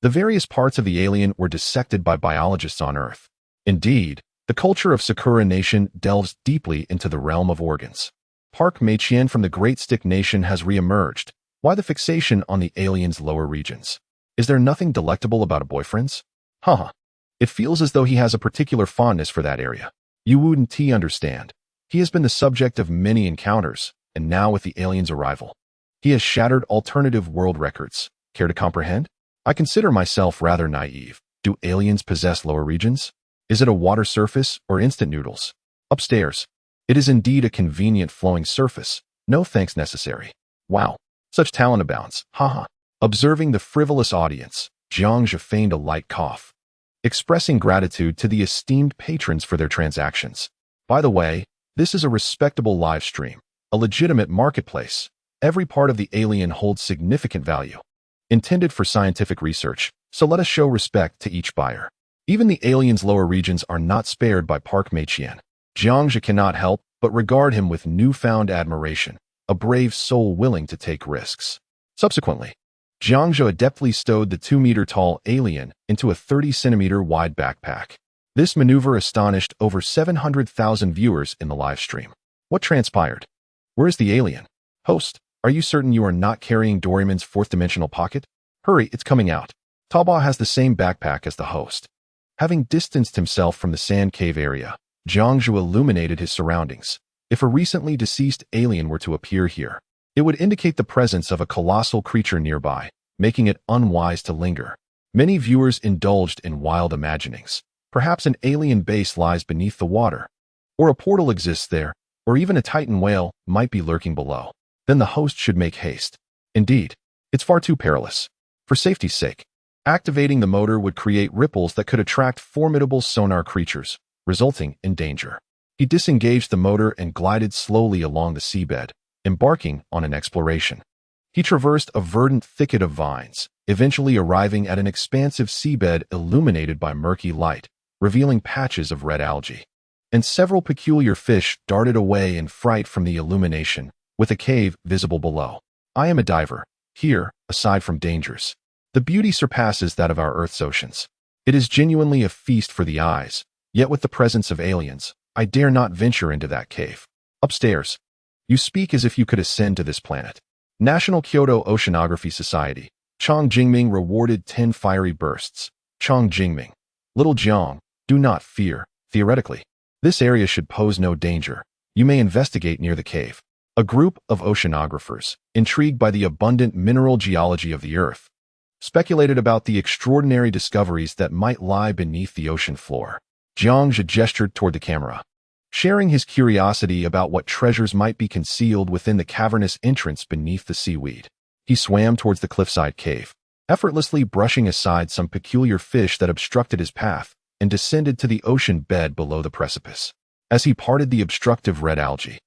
the various parts of the alien were dissected by biologists on Earth. Indeed, the culture of Sakura Nation delves deeply into the realm of organs. Park Meiqian from the Great Stick Nation has re-emerged. Why the fixation on the alien's lower regions? Is there nothing delectable about a boyfriend's? Haha. It feels as though he has a particular fondness for that area. You wouldn't understand. He has been the subject of many encounters, and now with the alien's arrival, he has shattered alternative world records. Care to comprehend? I consider myself rather naive. Do aliens possess lower regions? Is it a water surface or instant noodles? Upstairs. It is indeed a convenient flowing surface. No thanks necessary. Wow. Such talent abounds. Haha. Observing the frivolous audience, Jiang Zhu feigned a light cough, expressing gratitude to the esteemed patrons for their transactions. By the way, this is a respectable live stream, a legitimate marketplace. Every part of the alien holds significant value, intended for scientific research, so let us show respect to each buyer. Even the alien's lower regions are not spared by Park Meiqian. Jiang Zhu cannot help but regard him with newfound admiration, a brave soul willing to take risks. Subsequently, Jiang Zhu adeptly stowed the 2-meter-tall alien into a 30-centimeter-wide backpack. This maneuver astonished over 700,000 viewers in the live stream. What transpired? Where is the alien? Host, are you certain you are not carrying Doraemon's fourth-dimensional pocket? Hurry, it's coming out. Taobao has the same backpack as the host. Having distanced himself from the sand cave area, Jiang Zhu illuminated his surroundings. If a recently deceased alien were to appear here, it would indicate the presence of a colossal creature nearby, making it unwise to linger. Many viewers indulged in wild imaginings. Perhaps an alien base lies beneath the water, or a portal exists there, or even a titan whale might be lurking below. Then the host should make haste. Indeed, it's far too perilous. For safety's sake, activating the motor would create ripples that could attract formidable sonar creatures, resulting in danger. He disengaged the motor and glided slowly along the seabed, embarking on an exploration. He traversed a verdant thicket of vines, eventually arriving at an expansive seabed illuminated by murky light, revealing patches of red algae. And several peculiar fish darted away in fright from the illumination, with a cave visible below. I am a diver. Here, aside from dangers, the beauty surpasses that of our Earth's oceans. It is genuinely a feast for the eyes, yet with the presence of aliens, I dare not venture into that cave. Upstairs. You speak as if you could ascend to this planet. National Kyoto Oceanography Society. Chong Jingming rewarded 10 fiery bursts. Chong Jingming. Little Jiang, do not fear, theoretically. This area should pose no danger. You may investigate near the cave. A group of oceanographers, intrigued by the abundant mineral geology of the Earth, speculated about the extraordinary discoveries that might lie beneath the ocean floor. Jiang Zhe gestured toward the camera, sharing his curiosity about what treasures might be concealed within the cavernous entrance beneath the seaweed. He swam towards the cliffside cave, effortlessly brushing aside some peculiar fish that obstructed his path, and descended to the ocean bed below the precipice. As he parted the obstructive red algae,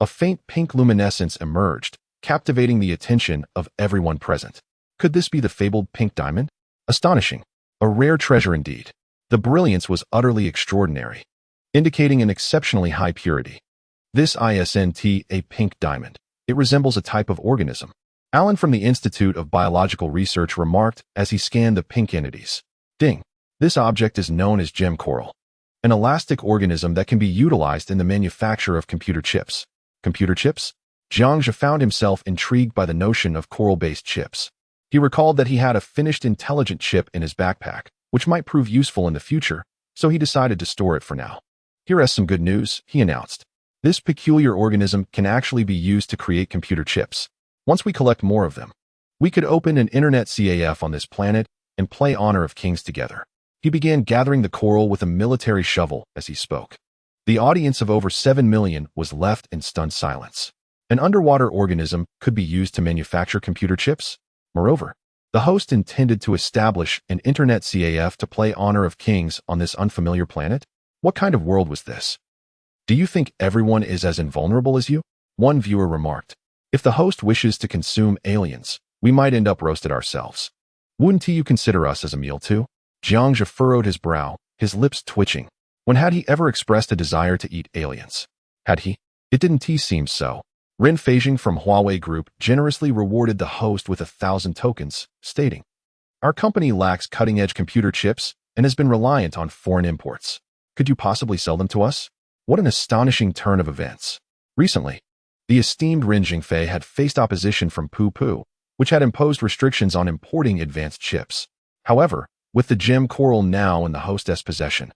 a faint pink luminescence emerged, captivating the attention of everyone present. Could this be the fabled pink diamond? Astonishing. A rare treasure indeed. The brilliance was utterly extraordinary, indicating an exceptionally high purity. This isn't a pink diamond. It resembles a type of organism. Alan from the Institute of Biological Research remarked as he scanned the pink entities. Ding. This object is known as gem coral, an elastic organism that can be utilized in the manufacture of computer chips. Computer chips? Jiang Zhe found himself intrigued by the notion of coral-based chips. He recalled that he had a finished intelligent chip in his backpack, which might prove useful in the future, so he decided to store it for now. Here is some good news, he announced. This peculiar organism can actually be used to create computer chips. Once we collect more of them, we could open an internet CAF on this planet and play Honor of Kings together. He began gathering the coral with a military shovel as he spoke. The audience of over 7 million was left in stunned silence. An underwater organism could be used to manufacture computer chips? Moreover, the host intended to establish an internet CAF to play Honor of Kings on this unfamiliar planet? What kind of world was this? Do you think everyone is as invulnerable as you? One viewer remarked. If the host wishes to consume aliens, we might end up roasted ourselves. Wouldn't you consider us as a meal too? Jiang Zhe furrowed his brow, his lips twitching. When had he ever expressed a desire to eat aliens? Had he? It didn't seem so. Ren Feijing from Huawei Group generously rewarded the host with 1,000 tokens, stating, "Our company lacks cutting-edge computer chips and has been reliant on foreign imports. Could you possibly sell them to us?" What an astonishing turn of events. Recently, the esteemed Ren Jingfei had faced opposition from Pu Pu, which had imposed restrictions on importing advanced chips. However, with the gem coral now in the hostess' possession,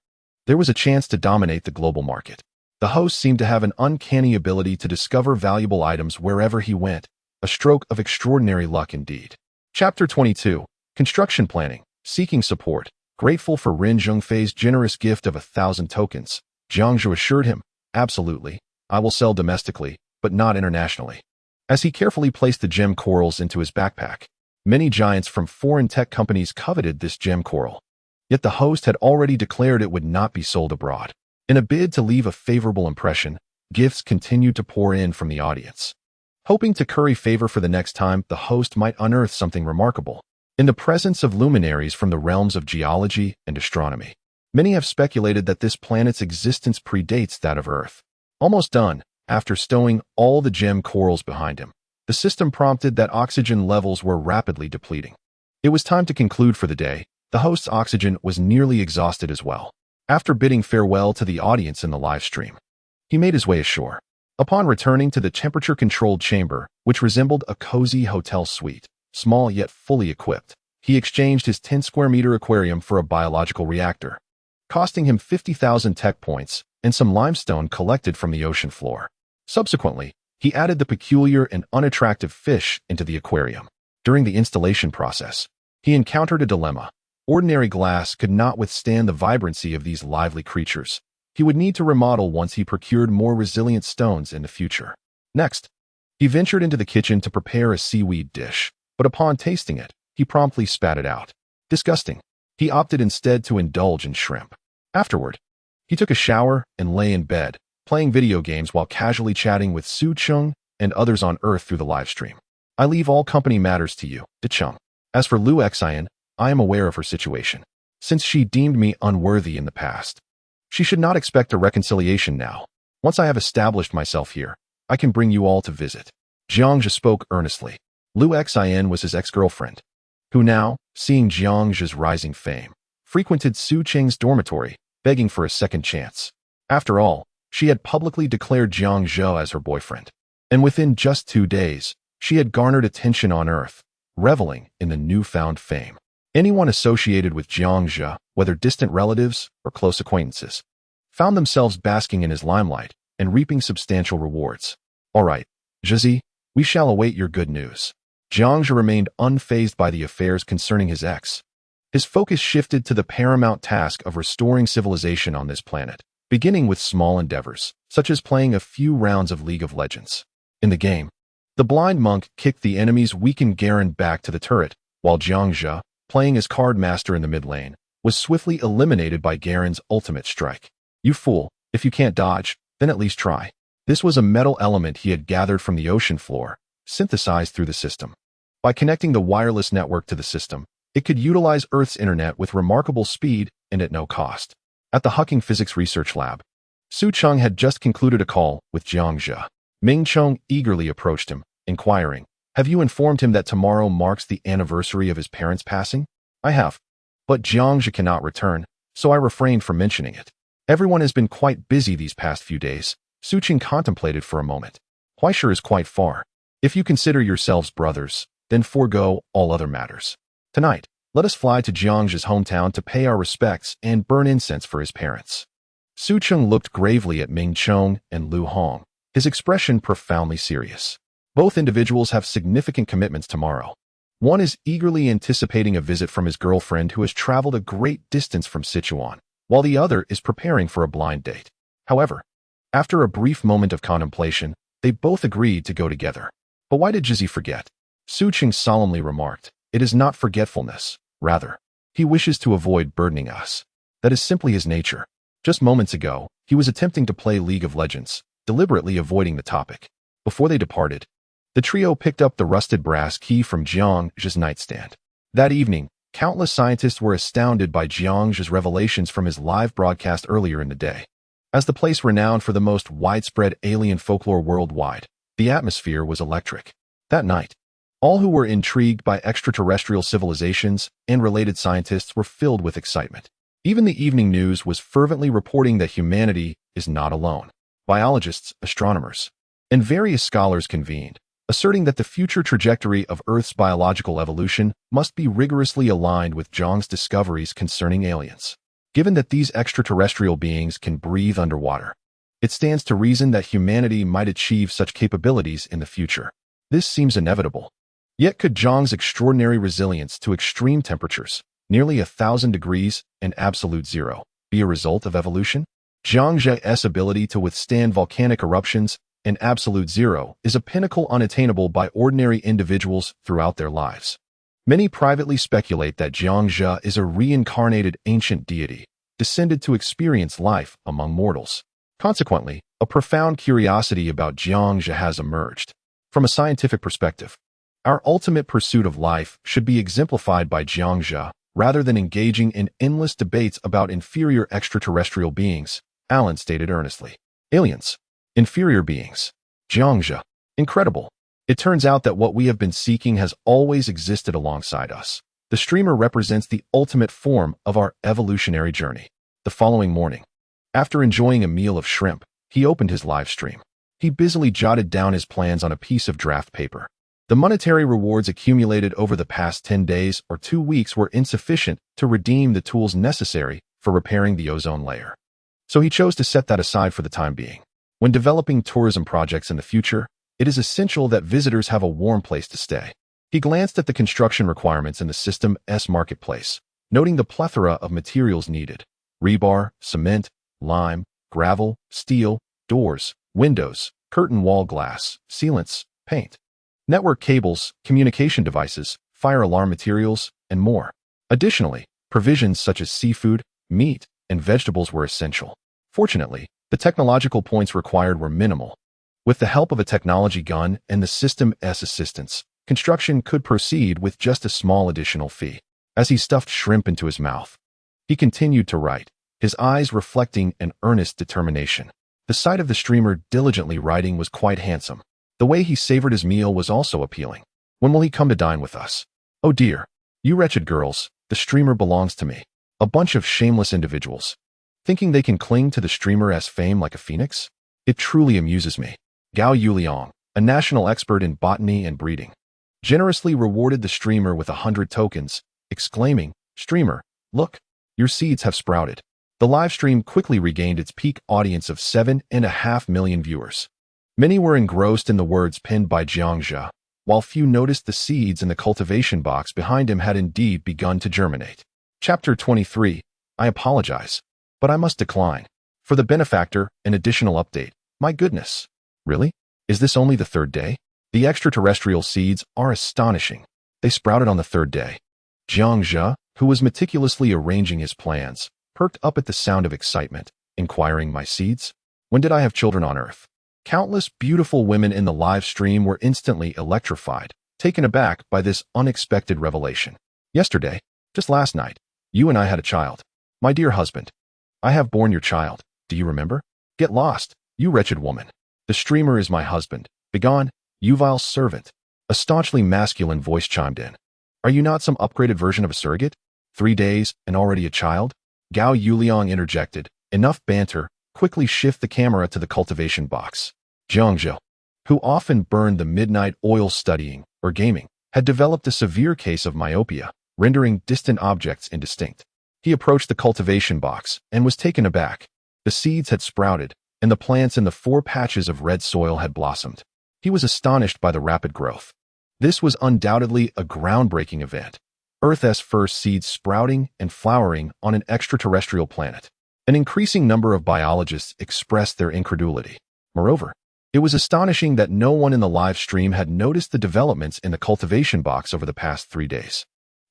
there was a chance to dominate the global market. The host seemed to have an uncanny ability to discover valuable items wherever he went, a stroke of extraordinary luck indeed. Chapter 22. Construction Planning. Seeking support. Grateful for Ren Zhengfei's generous gift of 1,000 tokens, Jiang Zhe assured him, "Absolutely, I will sell domestically, but not internationally." As he carefully placed the gem corals into his backpack, many giants from foreign tech companies coveted this gem coral. Yet the host had already declared it would not be sold abroad. In a bid to leave a favorable impression, gifts continued to pour in from the audience. Hoping to curry favor for the next time the host might unearth something remarkable. In the presence of luminaries from the realms of geology and astronomy, many have speculated that this planet's existence predates that of Earth. Almost done, after stowing all the gem corals behind him, the system prompted that oxygen levels were rapidly depleting. It was time to conclude for the day. The host's oxygen was nearly exhausted as well. After bidding farewell to the audience in the live stream, he made his way ashore. Upon returning to the temperature-controlled chamber, which resembled a cozy hotel suite, small yet fully equipped, he exchanged his 10-square-meter aquarium for a biological reactor, costing him 50,000 tech points and some limestone collected from the ocean floor. Subsequently, he added the peculiar and unattractive fish into the aquarium. During the installation process, he encountered a dilemma. Ordinary glass could not withstand the vibrancy of these lively creatures. He would need to remodel once he procured more resilient stones in the future. Next, he ventured into the kitchen to prepare a seaweed dish, but upon tasting it, he promptly spat it out. Disgusting. He opted instead to indulge in shrimp. Afterward, he took a shower and lay in bed, playing video games while casually chatting with Su Chung and others on Earth through the livestream. I leave all company matters to you, De Chung. As for Lu Xian, I am aware of her situation, since she deemed me unworthy in the past. She should not expect a reconciliation now. Once I have established myself here, I can bring you all to visit. Jiangzhe spoke earnestly. Lu Xin was his ex-girlfriend, who now, seeing Jiangzhe's rising fame, frequented Su Qing's dormitory, begging for a second chance. After all, she had publicly declared Jiangzhe as her boyfriend. And within just 2 days, she had garnered attention on Earth, reveling in the newfound fame. Anyone associated with Jiangzhe, whether distant relatives or close acquaintances, found themselves basking in his limelight and reaping substantial rewards. All right, Zhizi, we shall await your good news. Jiangzhe remained unfazed by the affairs concerning his ex. His focus shifted to the paramount task of restoring civilization on this planet, beginning with small endeavors, such as playing a few rounds of League of Legends. In the game, the blind monk kicked the enemy's weakened Garen back to the turret, while Jiangzhe, playing as card master in the mid lane, was swiftly eliminated by Garen's ultimate strike. You fool, if you can't dodge, then at least try. This was a metal element he had gathered from the ocean floor, synthesized through the system. By connecting the wireless network to the system, it could utilize Earth's internet with remarkable speed and at no cost. At the Hucking Physics Research Lab, Su Cheng had just concluded a call with Jiangzhe. Ming Chong eagerly approached him, inquiring, "Have you informed him that tomorrow marks the anniversary of his parents' passing?" "I have. But Jiangzhe cannot return, so I refrained from mentioning it. Everyone has been quite busy these past few days." Su Cheng contemplated for a moment. "Huaishur is quite far. If you consider yourselves brothers, then forego all other matters. Tonight, let us fly to Jiangzhe's hometown to pay our respects and burn incense for his parents." Su Cheng looked gravely at Ming Chong and Lu Hong, his expression profoundly serious. Both individuals have significant commitments tomorrow. One is eagerly anticipating a visit from his girlfriend who has traveled a great distance from Sichuan, while the other is preparing for a blind date. However, after a brief moment of contemplation, they both agreed to go together. "But why did Zhizi forget?" Su Cheng solemnly remarked. "It is not forgetfulness. Rather, he wishes to avoid burdening us. That is simply his nature. Just moments ago, he was attempting to play League of Legends, deliberately avoiding the topic." Before they departed, the trio picked up the rusted brass key from Jiangzhe's nightstand. That evening, countless scientists were astounded by Jiangzhe's revelations from his live broadcast earlier in the day. As the place renowned for the most widespread alien folklore worldwide, the atmosphere was electric. That night, all who were intrigued by extraterrestrial civilizations and related scientists were filled with excitement. Even the evening news was fervently reporting that humanity is not alone. Biologists, astronomers, and various scholars convened, asserting that the future trajectory of Earth's biological evolution must be rigorously aligned with Zhang's discoveries concerning aliens. Given that these extraterrestrial beings can breathe underwater, it stands to reason that humanity might achieve such capabilities in the future. This seems inevitable. Yet could Zhang's extraordinary resilience to extreme temperatures, nearly 1,000 degrees and absolute zero, be a result of evolution? Jiangzhe's ability to withstand volcanic eruptions and absolute zero is a pinnacle unattainable by ordinary individuals throughout their lives. Many privately speculate that Jiangzhe is a reincarnated ancient deity, descended to experience life among mortals. Consequently, a profound curiosity about Jiangzhe has emerged. From a scientific perspective, our ultimate pursuit of life should be exemplified by Jiangzhe, rather than engaging in endless debates about inferior extraterrestrial beings, Alan stated earnestly. Aliens. Inferior beings. Jiangzhe. Incredible. It turns out that what we have been seeking has always existed alongside us. The streamer represents the ultimate form of our evolutionary journey. The following morning, after enjoying a meal of shrimp, he opened his live stream. He busily jotted down his plans on a piece of draft paper. The monetary rewards accumulated over the past 10 days or 2 weeks were insufficient to redeem the tools necessary for repairing the ozone layer. So he chose to set that aside for the time being. When developing tourism projects in the future, it is essential that visitors have a warm place to stay. He glanced at the construction requirements in the System's marketplace, noting the plethora of materials needed: rebar, cement, lime, gravel, steel, doors, windows, curtain wall glass, sealants, paint, network cables, communication devices, fire alarm materials, and more. Additionally, provisions such as seafood, meat, and vegetables were essential. Fortunately, the technological points required were minimal. With the help of a technology gun and the System's assistance, construction could proceed with just a small additional fee. As he stuffed shrimp into his mouth, he continued to write, his eyes reflecting an earnest determination. The sight of the streamer diligently writing was quite handsome. The way he savored his meal was also appealing. When will he come to dine with us? Oh dear. You wretched girls, the streamer belongs to me. A bunch of shameless individuals. Thinking they can cling to the streamer-esque fame like a phoenix? It truly amuses me. Gao Yuliang, a national expert in botany and breeding, generously rewarded the streamer with 100 tokens, exclaiming, "Streamer, look, your seeds have sprouted." The live stream quickly regained its peak audience of 7.5 million viewers. Many were engrossed in the words penned by Jiang Zhe, while few noticed the seeds in the cultivation box behind him had indeed begun to germinate. Chapter 23. I apologize, but I must decline. For the benefactor, an additional update. My goodness. Really? Is this only the third day? The extraterrestrial seeds are astonishing. They sprouted on the third day. Jiang Zhe, who was meticulously arranging his plans, perked up at the sound of excitement, inquiring, my seeds? When did I have children on Earth? Countless beautiful women in the live stream were instantly electrified, taken aback by this unexpected revelation. Yesterday, just last night, you and I had a child. My dear husband, I have borne your child. Do you remember? Get lost, you wretched woman. The streamer is my husband. Begone, you vile servant. A staunchly masculine voice chimed in. Are you not some upgraded version of a surrogate? 3 days and already a child? Gao Yuliang interjected. Enough banter. Quickly shift the camera to the cultivation box. Jiang Zhe, who often burned the midnight oil studying or gaming, had developed a severe case of myopia, rendering distant objects indistinct. He approached the cultivation box and was taken aback. The seeds had sprouted, and the plants in the 4 patches of red soil had blossomed. He was astonished by the rapid growth. This was undoubtedly a groundbreaking event. Earth's first seeds sprouting and flowering on an extraterrestrial planet. An increasing number of biologists expressed their incredulity. Moreover, it was astonishing that no one in the live stream had noticed the developments in the cultivation box over the past 3 days.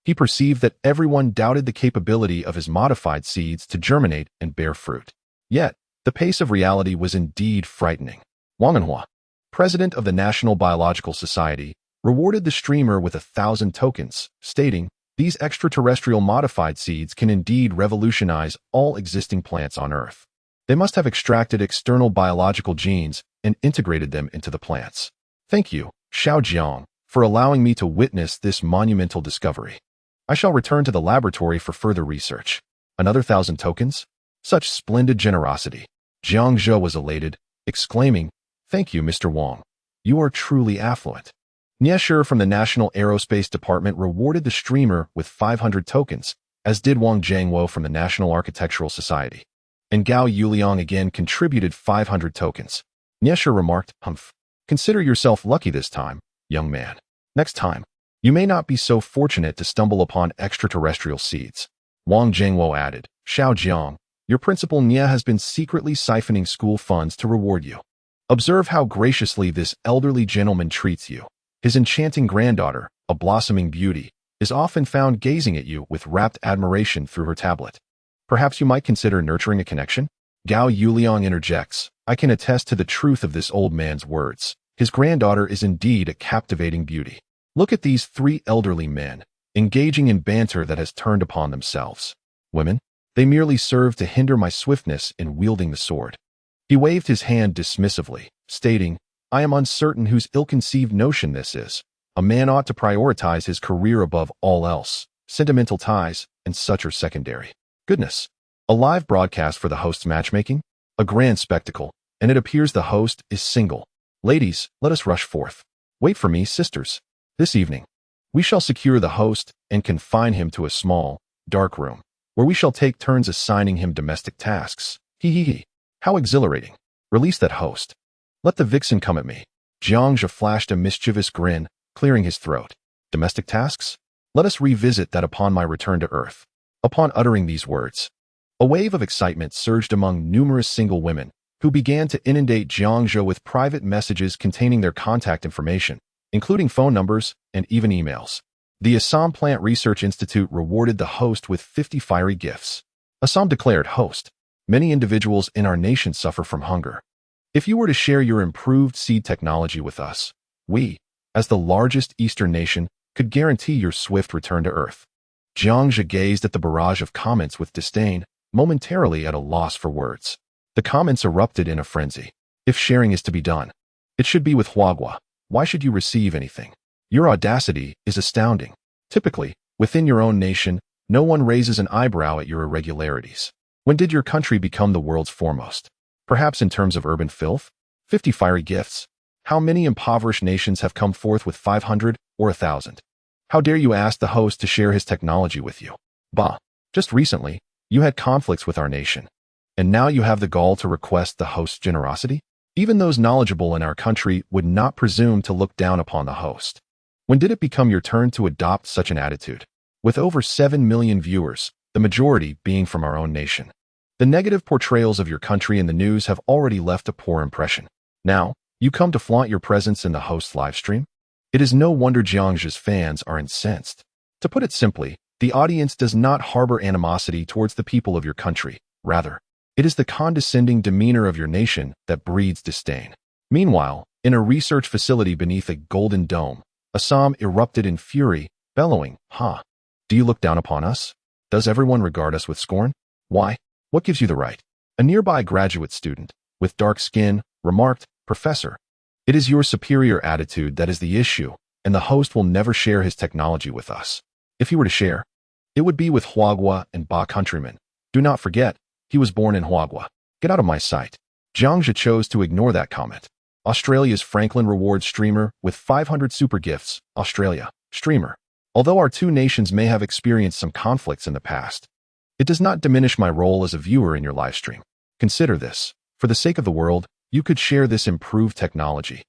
He perceived that everyone doubted the capability of his modified seeds to germinate and bear fruit. Yet, the pace of reality was indeed frightening. Wang Anhua, president of the National Biological Society, rewarded the streamer with 1,000 tokens, stating, these extraterrestrial modified seeds can indeed revolutionize all existing plants on Earth. They must have extracted external biological genes and integrated them into the plants. Thank you, Xiao Jiang, for allowing me to witness this monumental discovery. I shall return to the laboratory for further research. Another 1,000 tokens? Such splendid generosity. Jiang Zhe was elated, exclaiming, thank you, Mr. Wang. You are truly affluent. Nie Shi from the National Aerospace Department rewarded the streamer with 500 tokens, as did Wang Jiangwo from the National Architectural Society. And Gao Yuliang again contributed 500 tokens. Nie Shi remarked, humph. Consider yourself lucky this time, young man. Next time, you may not be so fortunate to stumble upon extraterrestrial seeds. Wang Jiangwo added, Xiao Jiang, your principal Nie has been secretly siphoning school funds to reward you. Observe how graciously this elderly gentleman treats you. His enchanting granddaughter, a blossoming beauty, is often found gazing at you with rapt admiration through her tablet. Perhaps you might consider nurturing a connection? Gao Yuliang interjects, I can attest to the truth of this old man's words. His granddaughter is indeed a captivating beauty. Look at these 3 elderly men, engaging in banter that has turned upon themselves. Women, they merely serve to hinder my swiftness in wielding the sword. He waved his hand dismissively, stating, I am uncertain whose ill-conceived notion this is. A man ought to prioritize his career above all else. Sentimental ties and such are secondary. Goodness. A live broadcast for the host's matchmaking? A grand spectacle, and it appears the host is single. Ladies, let us rush forth. Wait for me, sisters. This evening, we shall secure the host and confine him to a small, dark room, where we shall take turns assigning him domestic tasks. Hee hee hee. How exhilarating. Release that host. Let the vixen come at me. Jiang Zhe flashed a mischievous grin, clearing his throat. Domestic tasks? Let us revisit that upon my return to Earth. Upon uttering these words, a wave of excitement surged among numerous single women, who began to inundate Jiang Zhe with private messages containing their contact information, including phone numbers and even emails. The Assam Plant Research Institute rewarded the host with 50 fiery gifts. Assam declared, host, many individuals in our nation suffer from hunger. If you were to share your improved seed technology with us, we, as the largest Eastern nation, could guarantee your swift return to Earth. Jiang Zhe gazed at the barrage of comments with disdain, momentarily at a loss for words. The comments erupted in a frenzy. If sharing is to be done, It should be with Huagua. Why should you receive anything? Your audacity is astounding. Typically, within your own nation, no one raises an eyebrow at your irregularities. When did your country become the world's foremost? Perhaps in terms of urban filth? 50 fiery gifts. How many impoverished nations have come forth with 500 or 1,000? How dare you ask the host to share his technology with you? Bah! Just recently, you had conflicts with our nation. And now you have the gall to request the host's generosity? Even those knowledgeable in our country would not presume to look down upon the host. When did it become your turn to adopt such an attitude? With over 7 million viewers, the majority being from our own nation. The negative portrayals of your country in the news have already left a poor impression. Now, you come to flaunt your presence in the host's livestream? It is no wonder Jiangx's fans are incensed. To put it simply, the audience does not harbor animosity towards the people of your country. Rather, it is the condescending demeanor of your nation that breeds disdain. Meanwhile, in a research facility beneath a golden dome, Assam erupted in fury, bellowing, "Ha! Do you look down upon us? Does everyone regard us with scorn? Why? What gives you the right?" A nearby graduate student, with dark skin, remarked, "Professor, it is your superior attitude that is the issue, and the host will never share his technology with us. If he were to share, it would be with Huagua and Ba countrymen. Do not forget, he was born in Huagua. Get out of my sight." Jiangxi chose to ignore that comment. Australia's Franklin rewards streamer with 500 super gifts. Australia, streamer. Although our two nations may have experienced some conflicts in the past, it does not diminish my role as a viewer in your livestream. Consider this. For the sake of the world, you could share this improved technology,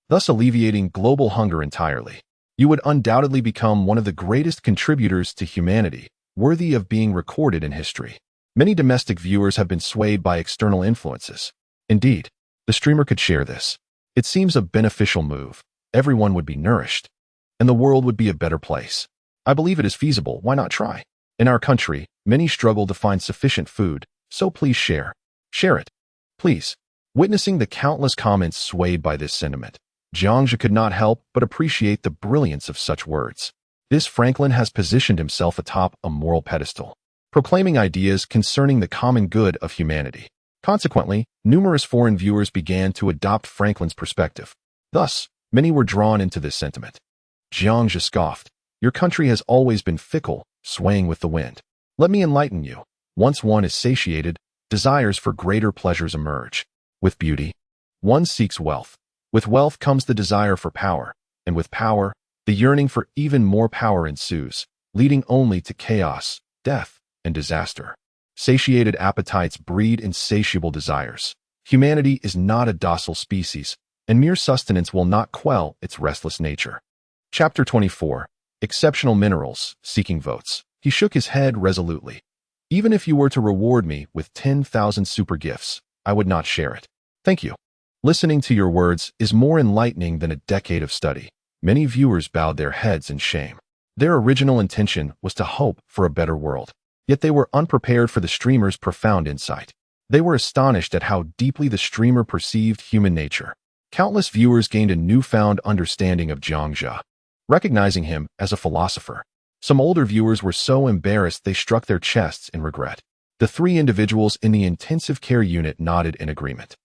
thus alleviating global hunger entirely. You would undoubtedly become one of the greatest contributors to humanity, worthy of being recorded in history. Many domestic viewers have been swayed by external influences. Indeed, the streamer could share this. It seems a beneficial move. Everyone would be nourished, and the world would be a better place. I believe it is feasible. Why not try? In our country, many struggle to find sufficient food, so please share. Share it. Please. Witnessing the countless comments swayed by this sentiment, Jiangxi could not help but appreciate the brilliance of such words. This Franklin has positioned himself atop a moral pedestal, proclaiming ideas concerning the common good of humanity. Consequently, numerous foreign viewers began to adopt Franklin's perspective. Thus, many were drawn into this sentiment. Jiangxi scoffed. Your country has always been fickle, swaying with the wind. Let me enlighten you. Once one is satiated, desires for greater pleasures emerge. With beauty, one seeks wealth. With wealth comes the desire for power, and with power, the yearning for even more power ensues, leading only to chaos, death, and disaster. Satiated appetites breed insatiable desires. Humanity is not a docile species, and mere sustenance will not quell its restless nature. Chapter 24. Exceptional Minerals, Seeking Votes. He shook his head resolutely. Even if you were to reward me with 10,000 super gifts, I would not share it. Thank you. Listening to your words is more enlightening than a decade of study. Many viewers bowed their heads in shame. Their original intention was to hope for a better world. Yet they were unprepared for the streamer's profound insight. They were astonished at how deeply the streamer perceived human nature. Countless viewers gained a newfound understanding of Jiangxi, recognizing him as a philosopher. Some older viewers were so embarrassed they struck their chests in regret. The three individuals in the intensive care unit nodded in agreement.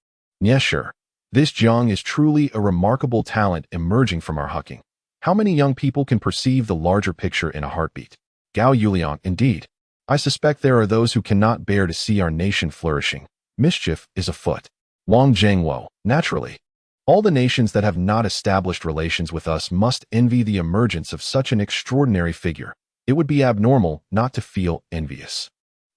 Yes, sure. This Jiang is truly a remarkable talent emerging from our hucking. How many young people can perceive the larger picture in a heartbeat? Gao Yuliang, indeed. I suspect there are those who cannot bear to see our nation flourishing. Mischief is afoot. Wang Zhengwo, naturally. All the nations that have not established relations with us must envy the emergence of such an extraordinary figure. It would be abnormal not to feel envious.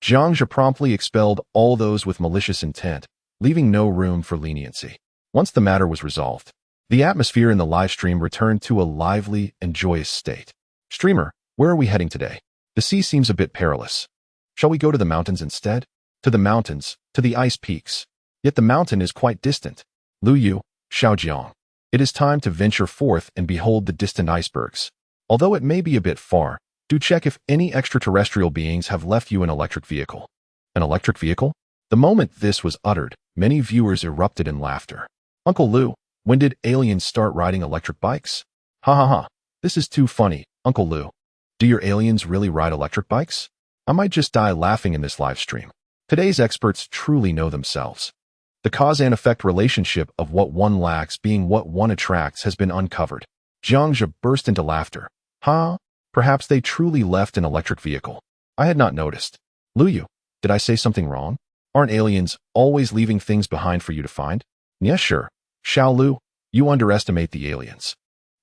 Jiangxi promptly expelled all those with malicious intent, leaving no room for leniency. Once the matter was resolved, the atmosphere in the live stream returned to a lively and joyous state. Streamer, where are we heading today? The sea seems a bit perilous. Shall we go to the mountains instead? To the mountains, to the ice peaks. Yet the mountain is quite distant. Lu Yu, Shaojiang. It is time to venture forth and behold the distant icebergs. Although it may be a bit far, do check if any extraterrestrial beings have left you an electric vehicle. An electric vehicle? The moment this was uttered, many viewers erupted in laughter. Uncle Lu, when did aliens start riding electric bikes? Ha ha ha. This is too funny, Uncle Lu. Do your aliens really ride electric bikes? I might just die laughing in this live stream. Today's experts truly know themselves. The cause and effect relationship of what one lacks being what one attracts has been uncovered. Jiangzhe burst into laughter. Huh? Perhaps they truly left an electric vehicle. I had not noticed. Lu Yu, did I say something wrong? Aren't aliens always leaving things behind for you to find? Yes, sure. Xiao Lu, you underestimate the aliens.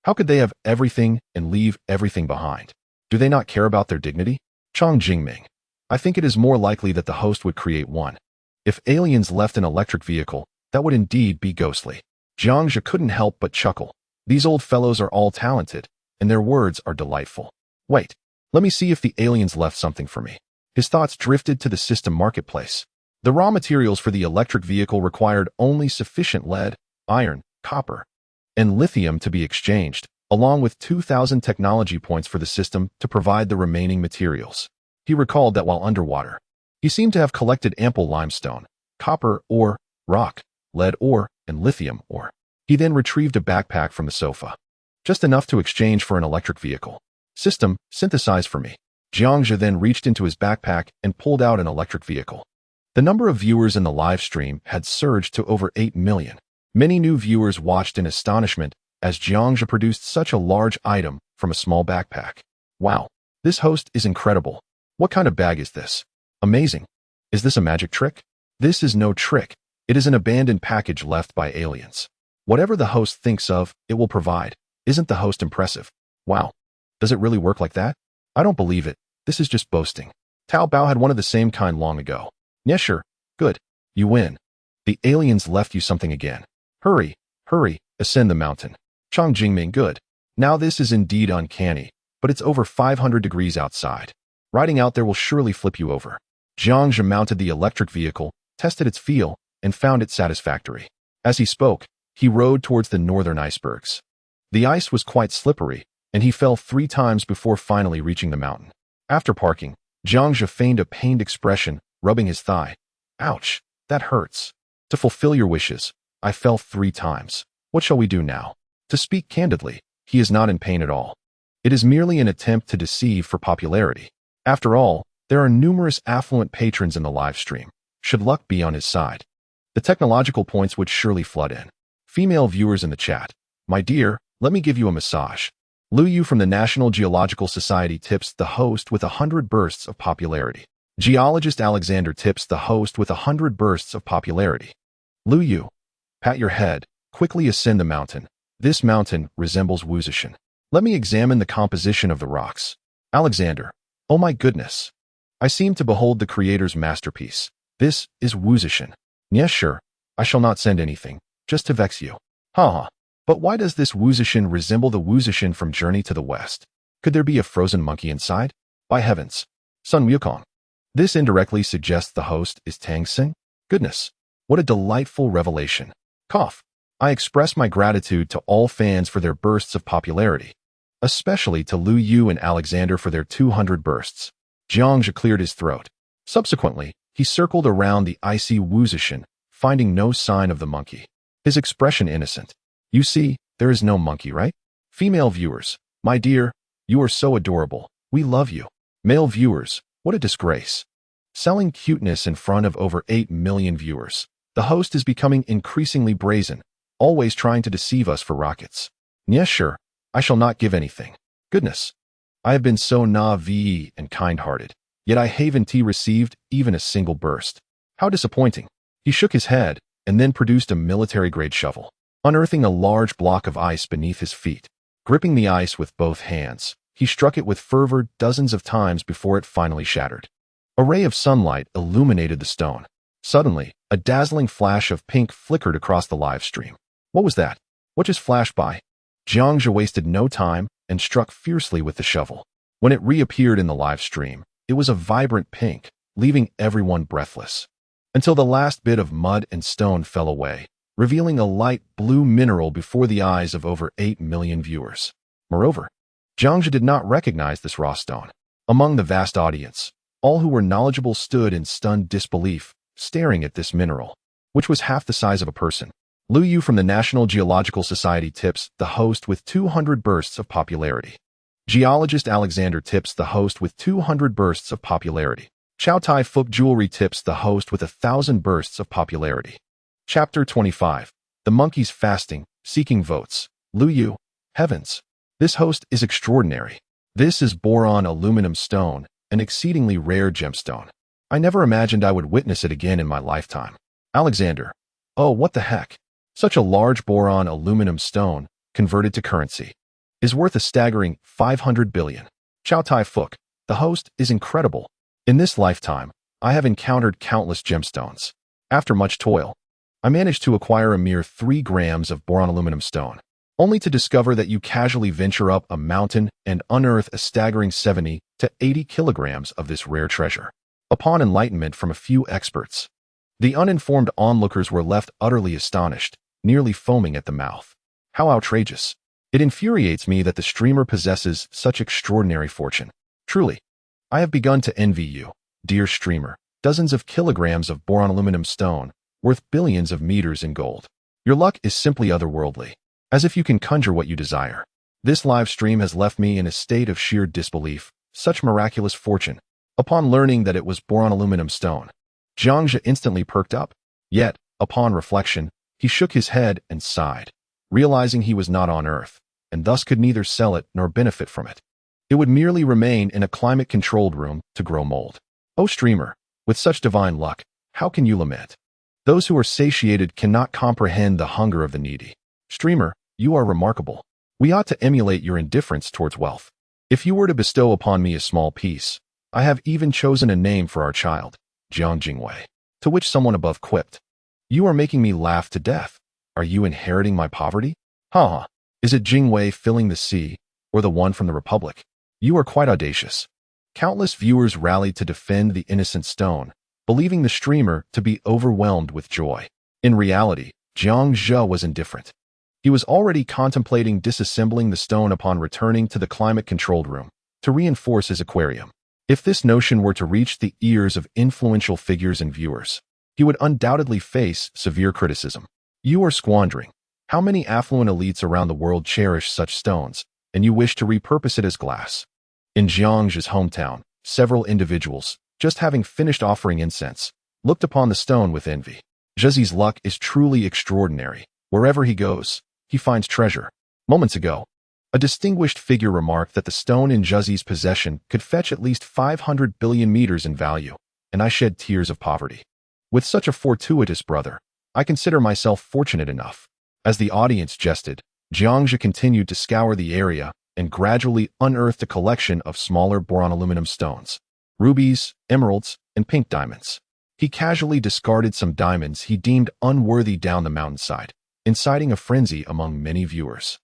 How could they have everything and leave everything behind? Do they not care about their dignity? Chang Jingming. I think it is more likely that the host would create one. If aliens left an electric vehicle, that would indeed be ghostly. Jiangzhe couldn't help but chuckle. These old fellows are all talented, and their words are delightful. Wait, let me see if the aliens left something for me. His thoughts drifted to the system marketplace. The raw materials for the electric vehicle required only sufficient lead, iron, copper, and lithium to be exchanged, along with 2,000 technology points for the system to provide the remaining materials. He recalled that while underwater, he seemed to have collected ample limestone, copper ore, rock, lead ore, and lithium ore. He then retrieved a backpack from the sofa. Just enough to exchange for an electric vehicle. System, synthesize for me. Jiangzhe then reached into his backpack and pulled out an electric vehicle. The number of viewers in the live stream had surged to over 8 million. Many new viewers watched in astonishment as Jiangzhe produced such a large item from a small backpack. Wow, this host is incredible. What kind of bag is this? Amazing. Is this a magic trick? This is no trick. It is an abandoned package left by aliens. Whatever the host thinks of, it will provide. Isn't the host impressive? Wow. Does it really work like that? I don't believe it. This is just boasting. Tao Bao had one of the same kind long ago. Yeah, sure. Good. You win. The aliens left you something again. Hurry, hurry, ascend the mountain. Chang Jingming, good. Now this is indeed uncanny, but it's over 500 degrees outside. Riding out there will surely flip you over. Jiangzhe mounted the electric vehicle, tested its feel, and found it satisfactory. As he spoke, he rode towards the northern icebergs. The ice was quite slippery, and he fell 3 times before finally reaching the mountain. After parking, Jiangzhe feigned a pained expression, rubbing his thigh. Ouch, that hurts. To fulfill your wishes, I fell 3 times. What shall we do now? To speak candidly, he is not in pain at all. It is merely an attempt to deceive for popularity. After all, there are numerous affluent patrons in the live stream. Should luck be on his side, the technological points would surely flood in. Female viewers in the chat. My dear, let me give you a massage. Lu Yu from the National Geological Society tips the host with 100 bursts of popularity. Geologist Alexander tips the host with 100 bursts of popularity. Lu Yu, pat your head, quickly ascend the mountain. This mountain resembles Wuzishan. Let me examine the composition of the rocks. Alexander, oh my goodness. I seem to behold the creator's masterpiece. This is Wuzishan. Yes, sure. I shall not send anything, just to vex you. Haha. But why does this Wuzishan resemble the Wuzishan from Journey to the West? Could there be a frozen monkey inside? By heavens. Sun Wukong. This indirectly suggests the host is Tang Xing? Goodness. What a delightful revelation. Cough. I express my gratitude to all fans for their bursts of popularity, especially to Lu Yu and Alexander for their 200 bursts. Jiangzhe cleared his throat. Subsequently, he circled around the icy Wuzishan, finding no sign of the monkey. His expression innocent. You see, there is no monkey, right? Female viewers, my dear, you are so adorable. We love you. Male viewers, what a disgrace. Selling cuteness in front of over 8 million viewers. The host is becoming increasingly brazen, always trying to deceive us for rockets. Yes, sure, I shall not give anything. Goodness. I have been so naive and kind-hearted, yet I haven't received even a single burst. How disappointing. He shook his head and then produced a military-grade shovel, unearthing a large block of ice beneath his feet. Gripping the ice with both hands, he struck it with fervor dozens of times before it finally shattered. A ray of sunlight illuminated the stone. Suddenly, a dazzling flash of pink flickered across the live stream. What was that? What just flashed by? Jiangzhe wasted no time and struck fiercely with the shovel. When it reappeared in the live stream, it was a vibrant pink, leaving everyone breathless. Until the last bit of mud and stone fell away, revealing a light blue mineral before the eyes of over 8 million viewers. Moreover, Jiangzhe did not recognize this raw stone. Among the vast audience, all who were knowledgeable stood in stunned disbelief, staring at this mineral, which was half the size of a person. Lu Yu from the National Geological Society tips the host with 200 bursts of popularity. Geologist Alexander tips the host with 200 bursts of popularity. Chow Tai Fook Jewelry tips the host with 1,000 bursts of popularity. Chapter 25. The Monkeys Fasting, Seeking Votes. Lu Yu. Heavens. This host is extraordinary. This is boron aluminum stone, an exceedingly rare gemstone. I never imagined I would witness it again in my lifetime. Alexander. Oh, what the heck? Such a large boron aluminum stone, converted to currency, is worth a staggering 500 billion. Chow Tai Fook. The host is incredible. In this lifetime, I have encountered countless gemstones. After much toil, I managed to acquire a mere 3 grams of boron aluminum stone, only to discover that you casually venture up a mountain and unearth a staggering 70 to 80 kilograms of this rare treasure. Upon enlightenment from a few experts, the uninformed onlookers were left utterly astonished, nearly foaming at the mouth. How outrageous. It infuriates me that the streamer possesses such extraordinary fortune. Truly, I have begun to envy you, dear streamer. Dozens of kilograms of boron aluminum stone, worth billions of meters in gold. Your luck is simply otherworldly, as if you can conjure what you desire. This live stream has left me in a state of sheer disbelief. Such miraculous fortune. Upon learning that it was boron aluminum stone, Jiangzhe instantly perked up. Yet, upon reflection, he shook his head and sighed, realizing he was not on Earth, and thus could neither sell it nor benefit from it. It would merely remain in a climate-controlled room to grow mold. O streamer, with such divine luck, how can you lament? Those who are satiated cannot comprehend the hunger of the needy. Streamer, you are remarkable. We ought to emulate your indifference towards wealth. If you were to bestow upon me a small piece, I have even chosen a name for our child, Jiang Jingwei. To which someone above quipped, you are making me laugh to death. Are you inheriting my poverty? Ha! Is it Jingwei filling the sea, or the one from the Republic? You are quite audacious. Countless viewers rallied to defend the innocent stone, believing the streamer to be overwhelmed with joy. In reality, Jiang Zhe was indifferent. He was already contemplating disassembling the stone upon returning to the climate-controlled room to reinforce his aquarium. If this notion were to reach the ears of influential figures and viewers, he would undoubtedly face severe criticism. You are squandering. How many affluent elites around the world cherish such stones, and you wish to repurpose it as glass? In Jiangzhe's hometown, several individuals, just having finished offering incense, looked upon the stone with envy. Zhezi's luck is truly extraordinary. Wherever he goes, he finds treasure. Moments ago, a distinguished figure remarked that the stone in Zhezi's possession could fetch at least 500 billion meters in value, and I shed tears of poverty. With such a fortuitous brother, I consider myself fortunate enough. As the audience jested, Jiangzhe continued to scour the area and gradually unearthed a collection of smaller boron aluminum stones, rubies, emeralds, and pink diamonds. He casually discarded some diamonds he deemed unworthy down the mountainside, inciting a frenzy among many viewers.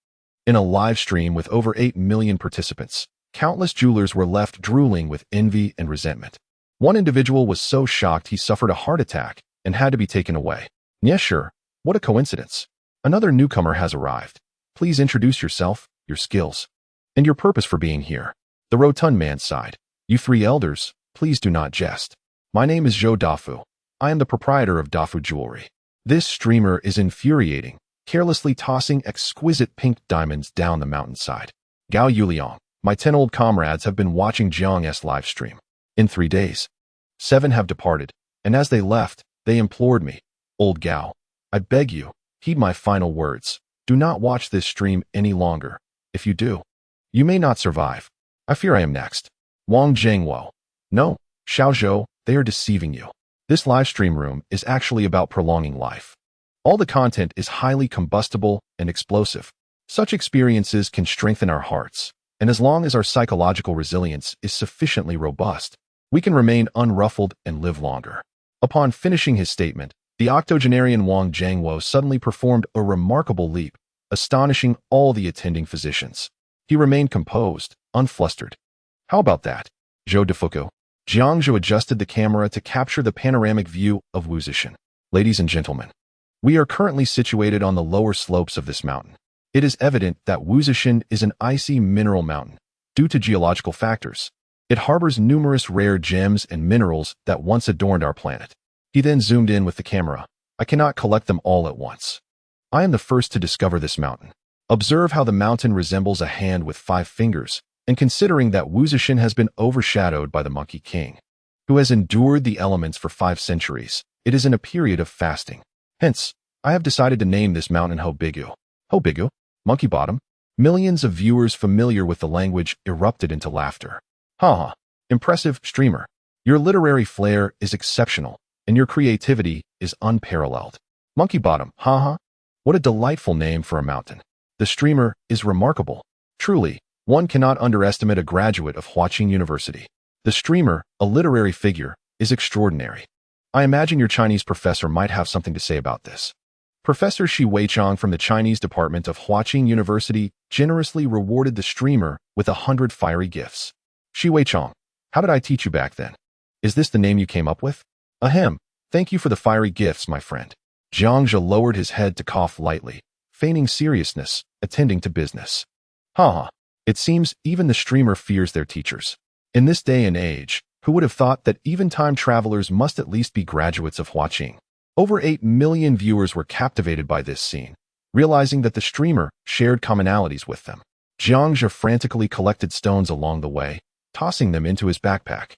In a live stream with over 8 million participants, countless jewelers were left drooling with envy and resentment. One individual was so shocked he suffered a heart attack and had to be taken away. Yeah, sure. What a coincidence. Another newcomer has arrived. Please introduce yourself, your skills, and your purpose for being here. The rotund man sighed. You 3 elders, please do not jest. My name is Zhou Dafu. I am the proprietor of Dafu Jewelry. This streamer is infuriating, carelessly tossing exquisite pink diamonds down the mountainside. Gao Yuliang, my 10 old comrades have been watching Jiang's live stream. In 3 days, 7 have departed, and as they left, they implored me, Old Gao, I beg you, heed my final words. Do not watch this stream any longer. If you do, you may not survive. I fear I am next. Wang Zhengwo. No, Xiaozhou, they are deceiving you. This live stream room is actually about prolonging life. All the content is highly combustible and explosive. Such experiences can strengthen our hearts, and as long as our psychological resilience is sufficiently robust, we can remain unruffled and live longer. Upon finishing his statement, the octogenarian Wang Zhengwo suddenly performed a remarkable leap, astonishing all the attending physicians. He remained composed, unflustered. How about that? Zhou Defuku. Jiangzhe adjusted the camera to capture the panoramic view of Wuzhishan. Ladies and gentlemen, we are currently situated on the lower slopes of this mountain. It is evident that Wuzhishan is an icy mineral mountain, due to geological factors. It harbors numerous rare gems and minerals that once adorned our planet. He then zoomed in with the camera. I cannot collect them all at once. I am the first to discover this mountain. Observe how the mountain resembles a hand with 5 fingers, and considering that Wuzhishan has been overshadowed by the Monkey King, who has endured the elements for 5 centuries, it is in a period of fasting. Hence, I have decided to name this mountain Hobigu. Hobigu? Monkey Bottom? Millions of viewers familiar with the language erupted into laughter. Haha. Impressive, streamer. Your literary flair is exceptional, and your creativity is unparalleled. Monkey Bottom, haha. What a delightful name for a mountain. The streamer is remarkable. Truly, one cannot underestimate a graduate of Huaqing University. The streamer, a literary figure, is extraordinary. I imagine your Chinese professor might have something to say about this. Professor Shi Weichong from the Chinese department of Huaqing University generously rewarded the streamer with 100 fiery gifts. Shi Weichong, how did I teach you back then? Is this the name you came up with? Ahem, thank you for the fiery gifts, my friend. Jiang Zhe lowered his head to cough lightly, feigning seriousness, attending to business. Haha, it seems even the streamer fears their teachers. In this day and age, who would have thought that even time travelers must at least be graduates of Huaqing? Over 8 million viewers were captivated by this scene, realizing that the streamer shared commonalities with them. Jiang Zhe frantically collected stones along the way, tossing them into his backpack,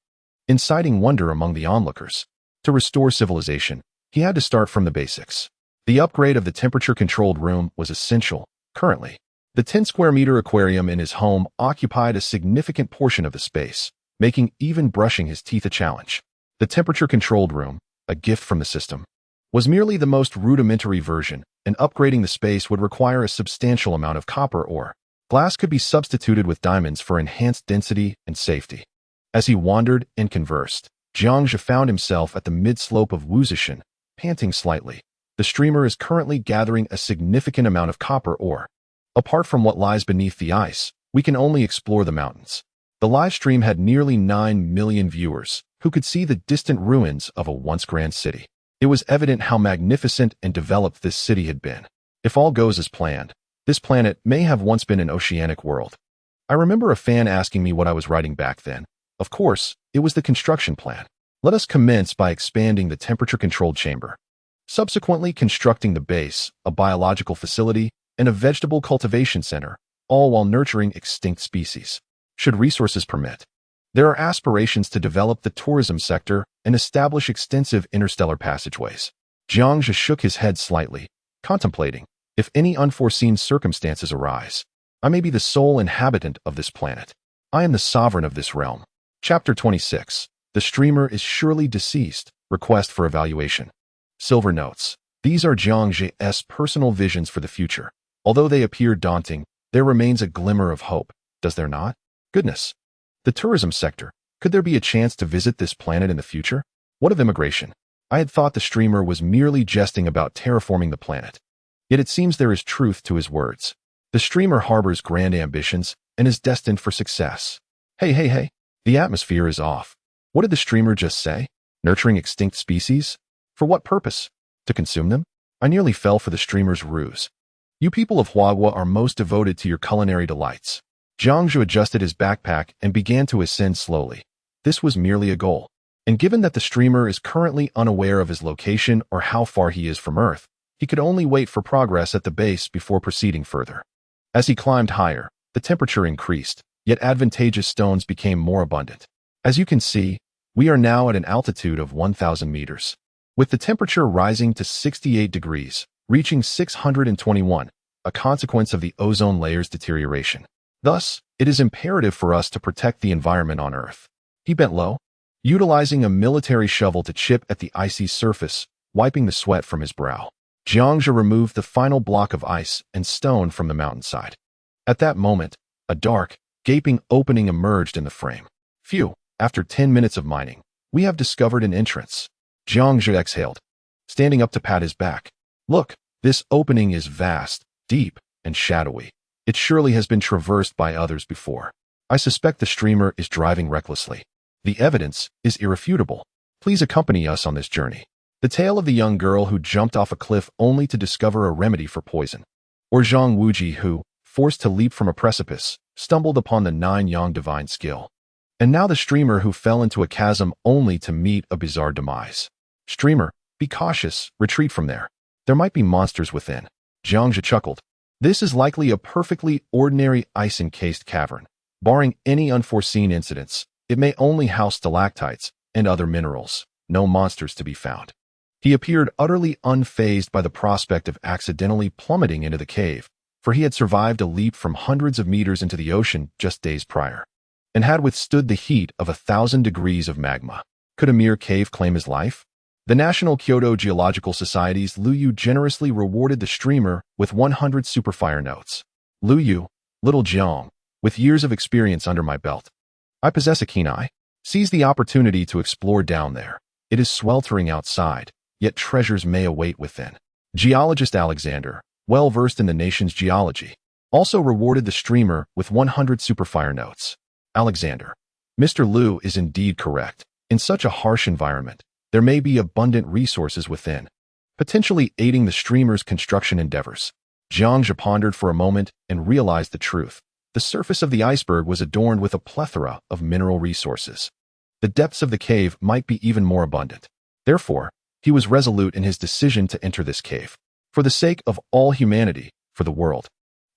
inciting wonder among the onlookers. To restore civilization, he had to start from the basics. The upgrade of the temperature-controlled room was essential. Currently, the 10-square-meter aquarium in his home occupied a significant portion of the space, making even brushing his teeth a challenge. The temperature-controlled room, a gift from the system, was merely the most rudimentary version, and upgrading the space would require a substantial amount of copper ore. Glass could be substituted with diamonds for enhanced density and safety. As he wandered and conversed, Jiang Zhe found himself at the mid-slope of Wuzishan, panting slightly. The streamer is currently gathering a significant amount of copper ore. Apart from what lies beneath the ice, we can only explore the mountains. The live stream had nearly 9 million viewers, who could see the distant ruins of a once grand city. It was evident how magnificent and developed this city had been. If all goes as planned, this planet may have once been an oceanic world. I remember a fan asking me what I was writing back then. Of course, it was the construction plan. Let us commence by expanding the temperature-controlled chamber, subsequently constructing the base, a biological facility, and a vegetable cultivation center, all while nurturing extinct species. Should resources permit, there are aspirations to develop the tourism sector and establish extensive interstellar passageways. Jiang Zhe shook his head slightly, contemplating, if any unforeseen circumstances arise, I may be the sole inhabitant of this planet. I am the sovereign of this realm. Chapter 26. The streamer is surely deceased. Request for evaluation. Silver notes. These are Jiang Zhe's personal visions for the future. Although they appear daunting, there remains a glimmer of hope, does there not? Goodness. The tourism sector. Could there be a chance to visit this planet in the future? What of immigration? I had thought the streamer was merely jesting about terraforming the planet. Yet it seems there is truth to his words. The streamer harbors grand ambitions and is destined for success. Hey. The atmosphere is off. What did the streamer just say? Nurturing extinct species? For what purpose? To consume them? I nearly fell for the streamer's ruse. You people of Huagua are most devoted to your culinary delights. Jiang Zhe adjusted his backpack and began to ascend slowly. This was merely a goal. And given that the streamer is currently unaware of his location or how far he is from Earth, he could only wait for progress at the base before proceeding further. As he climbed higher, the temperature increased, yet advantageous stones became more abundant. As you can see, we are now at an altitude of 1,000 meters. With the temperature rising to 68 degrees, reaching 621, a consequence of the ozone layer's deterioration. Thus, it is imperative for us to protect the environment on Earth. He bent low, utilizing a military shovel to chip at the icy surface, wiping the sweat from his brow. Jiang Zhe removed the final block of ice and stone from the mountainside. At that moment, a dark, gaping opening emerged in the frame. Phew, after 10 minutes of mining, we have discovered an entrance. Jiang Zhe exhaled, standing up to pat his back. Look, this opening is vast, deep, and shadowy. It surely has been traversed by others before. I suspect the streamer is driving recklessly. The evidence is irrefutable. Please accompany us on this journey. The tale of the young girl who jumped off a cliff only to discover a remedy for poison. Or Zhang Wuji who, forced to leap from a precipice, stumbled upon the 9-yang divine skill. And now the streamer who fell into a chasm only to meet a bizarre demise. Streamer, be cautious, retreat from there. There might be monsters within. Jiang Zhe chuckled. This is likely a perfectly ordinary ice-encased cavern. Barring any unforeseen incidents, it may only house stalactites and other minerals. No monsters to be found. He appeared utterly unfazed by the prospect of accidentally plummeting into the cave, for he had survived a leap from hundreds of meters into the ocean just days prior, and had withstood the heat of 1,000 degrees of magma. Could a mere cave claim his life? The National Kyoto Geological Society's Liu Yu generously rewarded the streamer with 100 superfire notes. Liu Yu, little Jiang, with years of experience under my belt. I possess a keen eye. Seize the opportunity to explore down there. It is sweltering outside, yet treasures may await within. Geologist Alexander, well-versed in the nation's geology, also rewarded the streamer with 100 superfire notes. Alexander, Mr. Liu is indeed correct. In such a harsh environment, there may be abundant resources within, potentially aiding the streamer's construction endeavors. Jiang pondered for a moment and realized the truth. The surface of the iceberg was adorned with a plethora of mineral resources. The depths of the cave might be even more abundant. Therefore, he was resolute in his decision to enter this cave. For the sake of all humanity, for the world,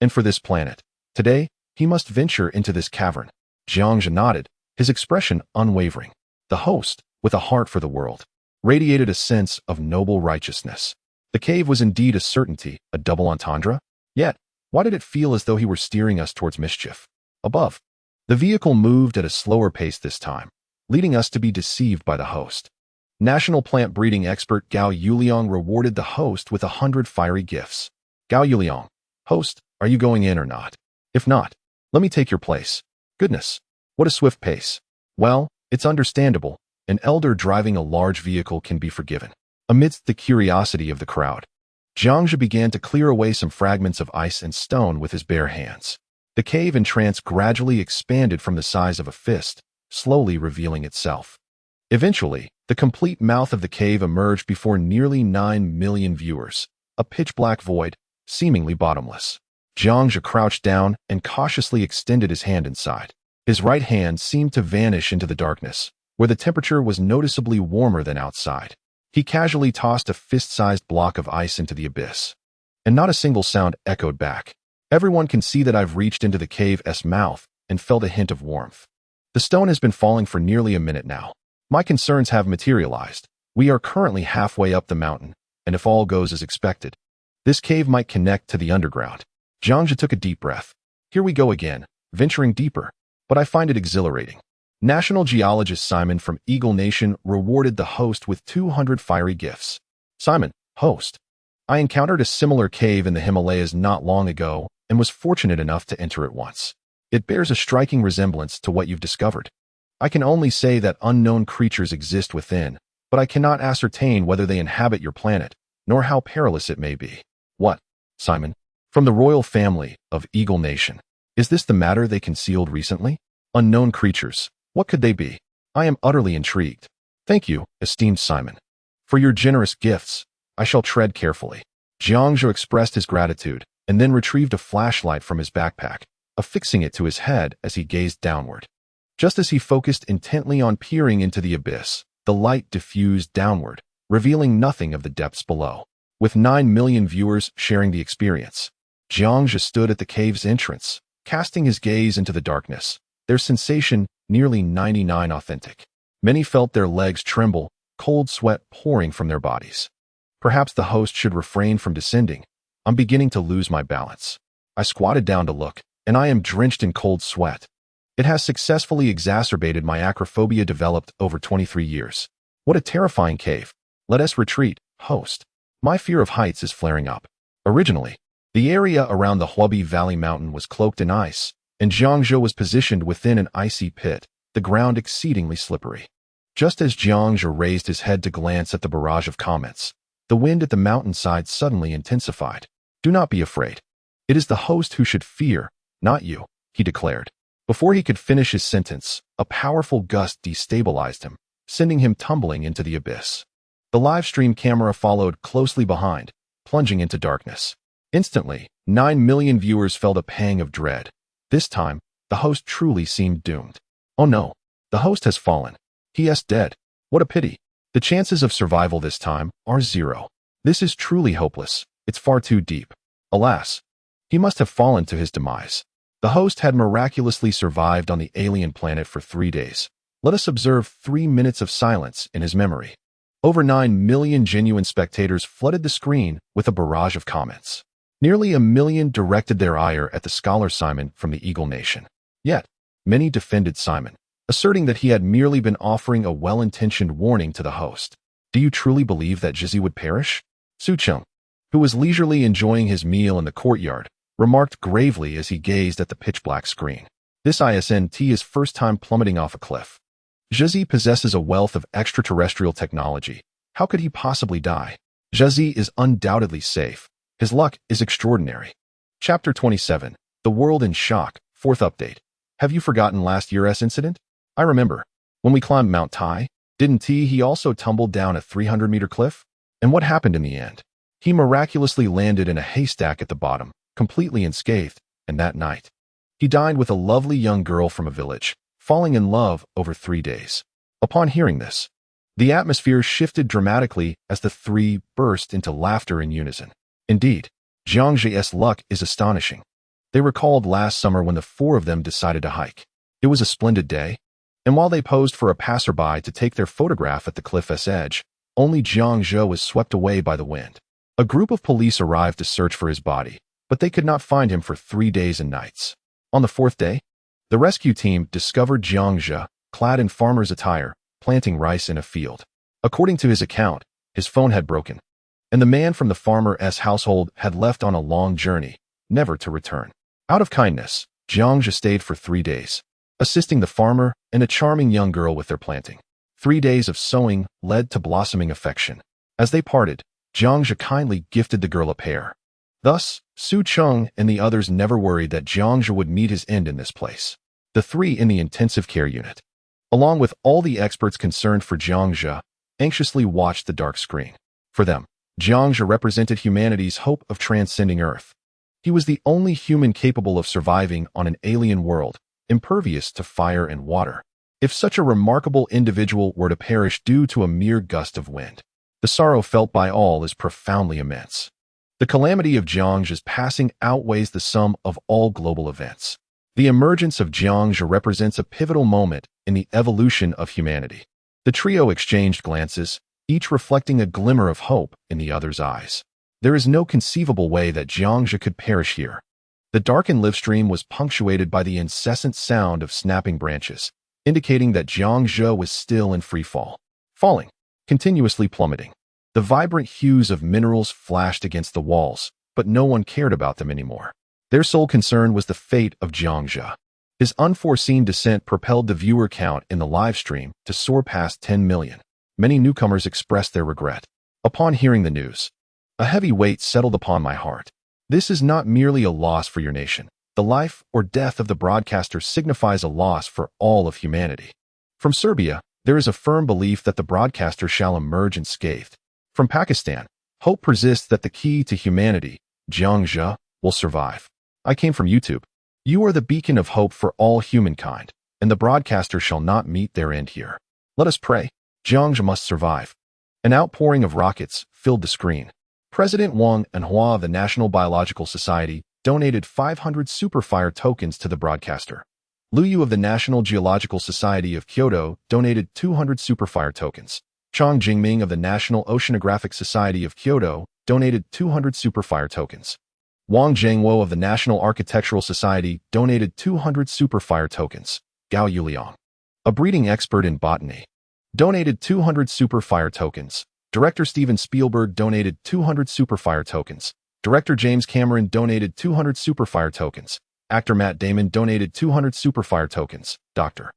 and for this planet. Today, he must venture into this cavern. Jiang nodded, his expression unwavering. The host, with a heart for the world, radiated a sense of noble righteousness. The cave was indeed a certainty, a double entendre. Yet, why did it feel as though he were steering us towards mischief? Above, the vehicle moved at a slower pace this time, leading us to be deceived by the host. National plant breeding expert Gao Yuliang rewarded the host with 100 fiery gifts. Gao Yuliang, host, are you going in or not? If not, let me take your place. Goodness, what a swift pace. Well, it's understandable. An elder driving a large vehicle can be forgiven. Amidst the curiosity of the crowd, Jiang began to clear away some fragments of ice and stone with his bare hands. The cave entrance gradually expanded from the size of a fist, slowly revealing itself. Eventually, the complete mouth of the cave emerged before nearly 9 million viewers, a pitch-black void, seemingly bottomless. Jiang crouched down and cautiously extended his hand inside. His right hand seemed to vanish into the darkness, where the temperature was noticeably warmer than outside. He casually tossed a fist-sized block of ice into the abyss, and not a single sound echoed back. Everyone can see that I've reached into the cave's mouth and felt a hint of warmth. The stone has been falling for nearly a minute now. My concerns have materialized. We are currently halfway up the mountain, and if all goes as expected, this cave might connect to the underground. Jiang took a deep breath. Here we go again, venturing deeper. But I find it exhilarating. National geologist Simon from Eagle Nation rewarded the host with 200 fiery gifts. Simon, host, I encountered a similar cave in the Himalayas not long ago and was fortunate enough to enter it once. It bears a striking resemblance to what you've discovered. I can only say that unknown creatures exist within, but I cannot ascertain whether they inhabit your planet, nor how perilous it may be. What, Simon? From the royal family of Eagle Nation. Is this the matter they concealed recently? Unknown creatures. What could they be? I am utterly intrigued. Thank you, esteemed Simon. For your generous gifts, I shall tread carefully. Jiang expressed his gratitude and then retrieved a flashlight from his backpack, affixing it to his head as he gazed downward. Just as he focused intently on peering into the abyss, the light diffused downward, revealing nothing of the depths below. With 9 million viewers sharing the experience, Jiang stood at the cave's entrance, casting his gaze into the darkness, their sensation nearly 99 authentic. Many felt their legs tremble, cold sweat pouring from their bodies. Perhaps the host should refrain from descending. I'm beginning to lose my balance. I squatted down to look, and I am drenched in cold sweat. It has successfully exacerbated my acrophobia developed over 23 years. What a terrifying cave. Let us retreat, host. My fear of heights is flaring up. Originally, the area around the Huobi Valley mountain was cloaked in ice, and Jiang was positioned within an icy pit, the ground exceedingly slippery. Just as Jiang raised his head to glance at the barrage of comments, the wind at the mountainside suddenly intensified. Do not be afraid. It is the host who should fear, not you, he declared. Before he could finish his sentence, a powerful gust destabilized him, sending him tumbling into the abyss. The live stream camera followed closely behind, plunging into darkness. Instantly, 9 million viewers felt a pang of dread. This time, the host truly seemed doomed. Oh no, the host has fallen. He is dead. What a pity. The chances of survival this time are 0. This is truly hopeless. It's far too deep. Alas, he must have fallen to his demise. The host had miraculously survived on the alien planet for 3 days. Let us observe 3 minutes of silence in his memory. Over 9 million genuine spectators flooded the screen with a barrage of comments. Nearly 1 million directed their ire at the scholar Simon from the Eagle Nation. Yet, many defended Simon, asserting that he had merely been offering a well-intentioned warning to the host. Do you truly believe that Jizi would perish? Su Chung, who was leisurely enjoying his meal in the courtyard, remarked gravely as he gazed at the pitch-black screen. This isn't his first time plummeting off a cliff. Jizi possesses a wealth of extraterrestrial technology. How could he possibly die? Jizi is undoubtedly safe. His luck is extraordinary. Chapter 27. The World in Shock. Fourth update. Have you forgotten last year's incident? I remember. When we climbed Mount Tai, didn't he also tumbled down a 300-meter cliff? And what happened in the end? He miraculously landed in a haystack at the bottom, completely unscathed, and that night, he dined with a lovely young girl from a village, falling in love over 3 days. Upon hearing this, the atmosphere shifted dramatically as the three burst into laughter in unison. Indeed, Jiang's luck is astonishing. They recalled last summer when the four of them decided to hike. It was a splendid day, and while they posed for a passerby to take their photograph at the cliff's edge, only Jiang Zhou was swept away by the wind. A group of police arrived to search for his body, but they could not find him for 3 days and nights. On the 4th day, the rescue team discovered Jiang Zhe, clad in farmer's attire, planting rice in a field. According to his account, his phone had broken, and the man from the farmer's household had left on a long journey, never to return. Out of kindness, Jiang Zhe stayed for 3 days, assisting the farmer and a charming young girl with their planting. 3 days of sowing led to blossoming affection. As they parted, Jiang Zhe kindly gifted the girl a pear. Thus, Su Chung and the others never worried that Jiang Zhe would meet his end in this place. The three in the intensive care unit, along with all the experts concerned for Jiang Zhe, anxiously watched the dark screen. For them, Jiang Zhe represented humanity's hope of transcending Earth. He was the only human capable of surviving on an alien world, impervious to fire and water. If such a remarkable individual were to perish due to a mere gust of wind, the sorrow felt by all is profoundly immense. The calamity of Jiang Zhe's passing outweighs the sum of all global events. The emergence of Jiang Zhe represents a pivotal moment in the evolution of humanity. The trio exchanged glances, each reflecting a glimmer of hope in the other's eyes. There is no conceivable way that Jiang Zhe could perish here. The darkened live stream was punctuated by the incessant sound of snapping branches, indicating that Jiang Zhe was still in free fall, falling, continuously plummeting. The vibrant hues of minerals flashed against the walls, but no one cared about them anymore. Their sole concern was the fate of Jiang Zhe. His unforeseen descent propelled the viewer count in the live stream to soar past 10 million. Many newcomers expressed their regret. Upon hearing the news, a heavy weight settled upon my heart. This is not merely a loss for your nation. The life or death of the broadcaster signifies a loss for all of humanity. From Serbia, there is a firm belief that the broadcaster shall emerge unscathed. From Pakistan, hope persists that the key to humanity, Jiang Zhe, will survive. I came from YouTube. You are the beacon of hope for all humankind, and the broadcaster shall not meet their end here. Let us pray. Jiang Zhe must survive. An outpouring of rockets filled the screen. President Wang Anhua of the National Biological Society donated 500 Superfire tokens to the broadcaster. Liu Yu of the National Geological Society of Kyoto donated 200 Superfire tokens. Chang Jingming of the National Oceanographic Society of Kyoto donated 200 Superfire tokens. Wang Zhengwo of the National Architectural Society donated 200 Superfire tokens. Gao Yuliang, a breeding expert in botany, donated 200 Superfire tokens. Director Steven Spielberg donated 200 Superfire tokens. Director James Cameron donated 200 Superfire tokens. Actor Matt Damon donated 200 Superfire tokens. Dr.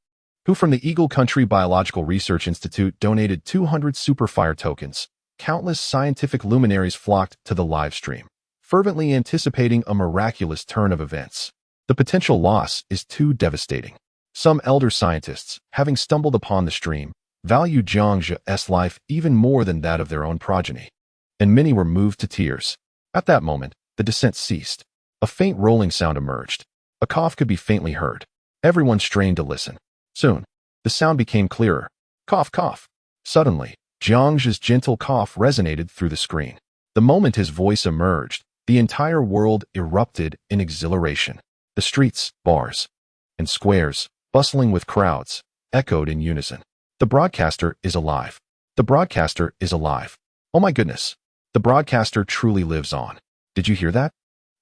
Who from the Eagle Country Biological Research Institute donated 200 Superfire tokens. Countless scientific luminaries flocked to the live stream, fervently anticipating a miraculous turn of events. The potential loss is too devastating. Some elder scientists, having stumbled upon the stream, value Jiang Zhe's life even more than that of their own progeny, and many were moved to tears. At that moment, the descent ceased. A faint rolling sound emerged. A cough could be faintly heard. Everyone strained to listen. Soon, the sound became clearer. Cough, cough. Suddenly, Jiang Zhe's gentle cough resonated through the screen. The moment his voice emerged, the entire world erupted in exhilaration. The streets, bars, and squares, bustling with crowds, echoed in unison. The broadcaster is alive. The broadcaster is alive. Oh my goodness. The broadcaster truly lives on. Did you hear that?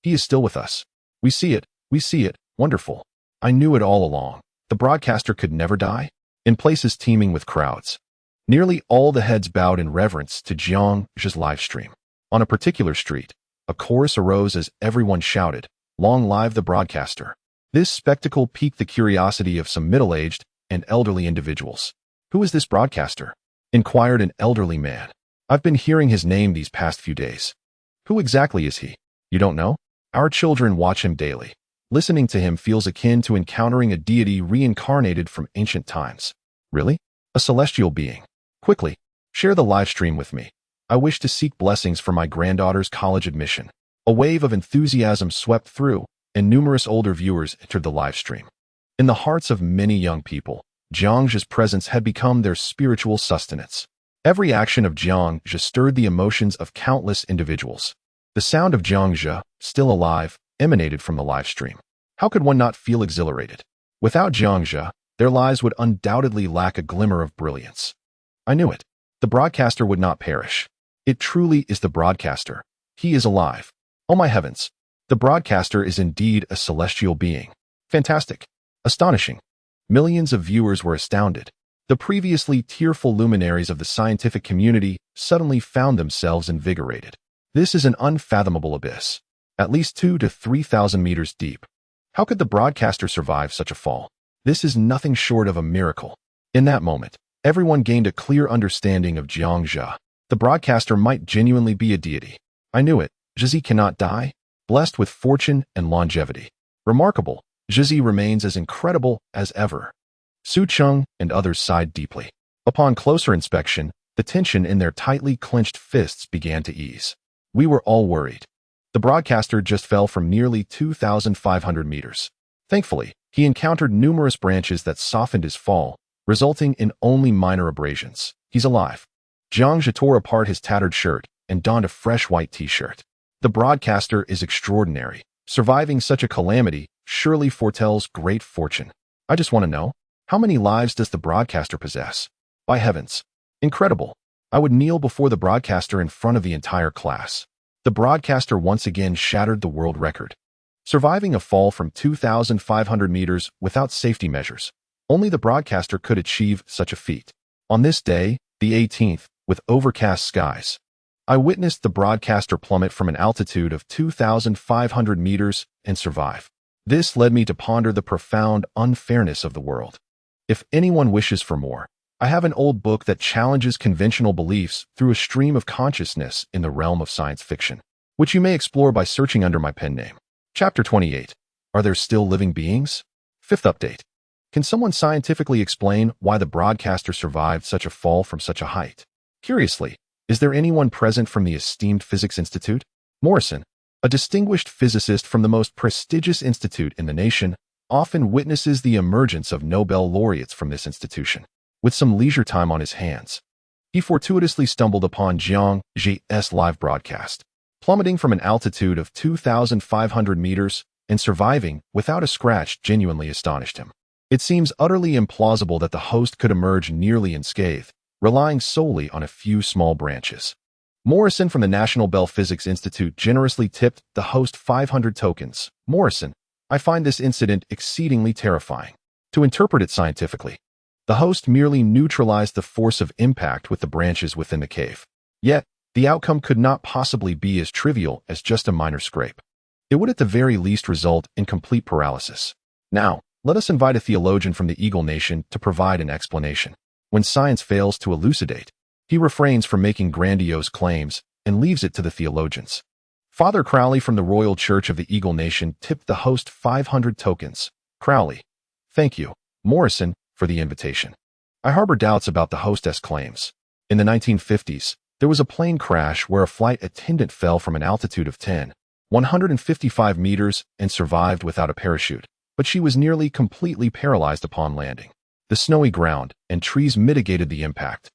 He is still with us. We see it. We see it. Wonderful. I knew it all along. The broadcaster could never die. In places teeming with crowds, nearly all the heads bowed in reverence to Jiang Zhe's live stream. On a particular street, a chorus arose as everyone shouted, "Long live the broadcaster." This spectacle piqued the curiosity of some middle-aged and elderly individuals. "Who is this broadcaster?" inquired an elderly man. "I've been hearing his name these past few days." "Who exactly is he? You don't know? Our children watch him daily. Listening to him feels akin to encountering a deity reincarnated from ancient times." "Really? A celestial being? Quickly, share the live stream with me. I wish to seek blessings for my granddaughter's college admission." A wave of enthusiasm swept through, and numerous older viewers entered the live stream. In the hearts of many young people, Jiang Zhe's presence had become their spiritual sustenance. Every action of Jiang Zhe stirred the emotions of countless individuals. The sound of Jiang Zhe, still alive, emanated from the live stream. How could one not feel exhilarated? Without Jiang Zhe, their lives would undoubtedly lack a glimmer of brilliance. I knew it. The broadcaster would not perish. It truly is the broadcaster. He is alive. Oh my heavens. The broadcaster is indeed a celestial being. Fantastic. Astonishing. Millions of viewers were astounded. The previously tearful luminaries of the scientific community suddenly found themselves invigorated. This is an unfathomable abyss, at least 2,000 to 3,000 meters deep. How could the broadcaster survive such a fall? This is nothing short of a miracle. In that moment, everyone gained a clear understanding of Jiang Zhe. The broadcaster might genuinely be a deity. I knew it. Zhe cannot die, blessed with fortune and longevity. Remarkable. Zhe remains as incredible as ever. Su Cheng and others sighed deeply. Upon closer inspection, the tension in their tightly clenched fists began to ease. We were all worried. The broadcaster just fell from nearly 2,500 meters. Thankfully, he encountered numerous branches that softened his fall, resulting in only minor abrasions. He's alive. Jiang Zhe tore apart his tattered shirt and donned a fresh white t-shirt. The broadcaster is extraordinary. Surviving such a calamity surely foretells great fortune. I just want to know, how many lives does the broadcaster possess? By heavens. Incredible. I would kneel before the broadcaster in front of the entire class. The broadcaster once again shattered the world record. Surviving a fall from 2,500 meters without safety measures, only the broadcaster could achieve such a feat. On this day, the 18th, with overcast skies, I witnessed the broadcaster plummet from an altitude of 2,500 meters and survive. This led me to ponder the profound unfairness of the world. If anyone wishes for more, I have an old book that challenges conventional beliefs through a stream of consciousness in the realm of science fiction, which you may explore by searching under my pen name. Chapter 28. Are there still living beings? Fifth update. Can someone scientifically explain why the broadcaster survived such a fall from such a height? Curiously, is there anyone present from the esteemed Physics Institute? Morrison, a distinguished physicist from the most prestigious institute in the nation, often witnesses the emergence of Nobel laureates from this institution. With some leisure time on his hands, he fortuitously stumbled upon Jiang Zhe's live broadcast. Plummeting from an altitude of 2,500 meters and surviving without a scratch genuinely astonished him. It seems utterly implausible that the host could emerge nearly unscathed, relying solely on a few small branches. Morrison from the National Bell Physics Institute generously tipped the host 500 tokens. Morrison, I find this incident exceedingly terrifying. To interpret it scientifically, the host merely neutralized the force of impact with the branches within the cave. Yet, the outcome could not possibly be as trivial as just a minor scrape. It would at the very least result in complete paralysis. Now, let us invite a theologian from the Eagle Nation to provide an explanation. When science fails to elucidate, he refrains from making grandiose claims and leaves it to the theologians. Father Crowley from the Royal Church of the Eagle Nation tipped the host 500 tokens. Crowley, thank you, Morrison, for the invitation. I harbor doubts about the hostess' claims. In the 1950s, there was a plane crash where a flight attendant fell from an altitude of 155 meters and survived without a parachute, but she was nearly completely paralyzed upon landing. The snowy ground and trees mitigated the impact.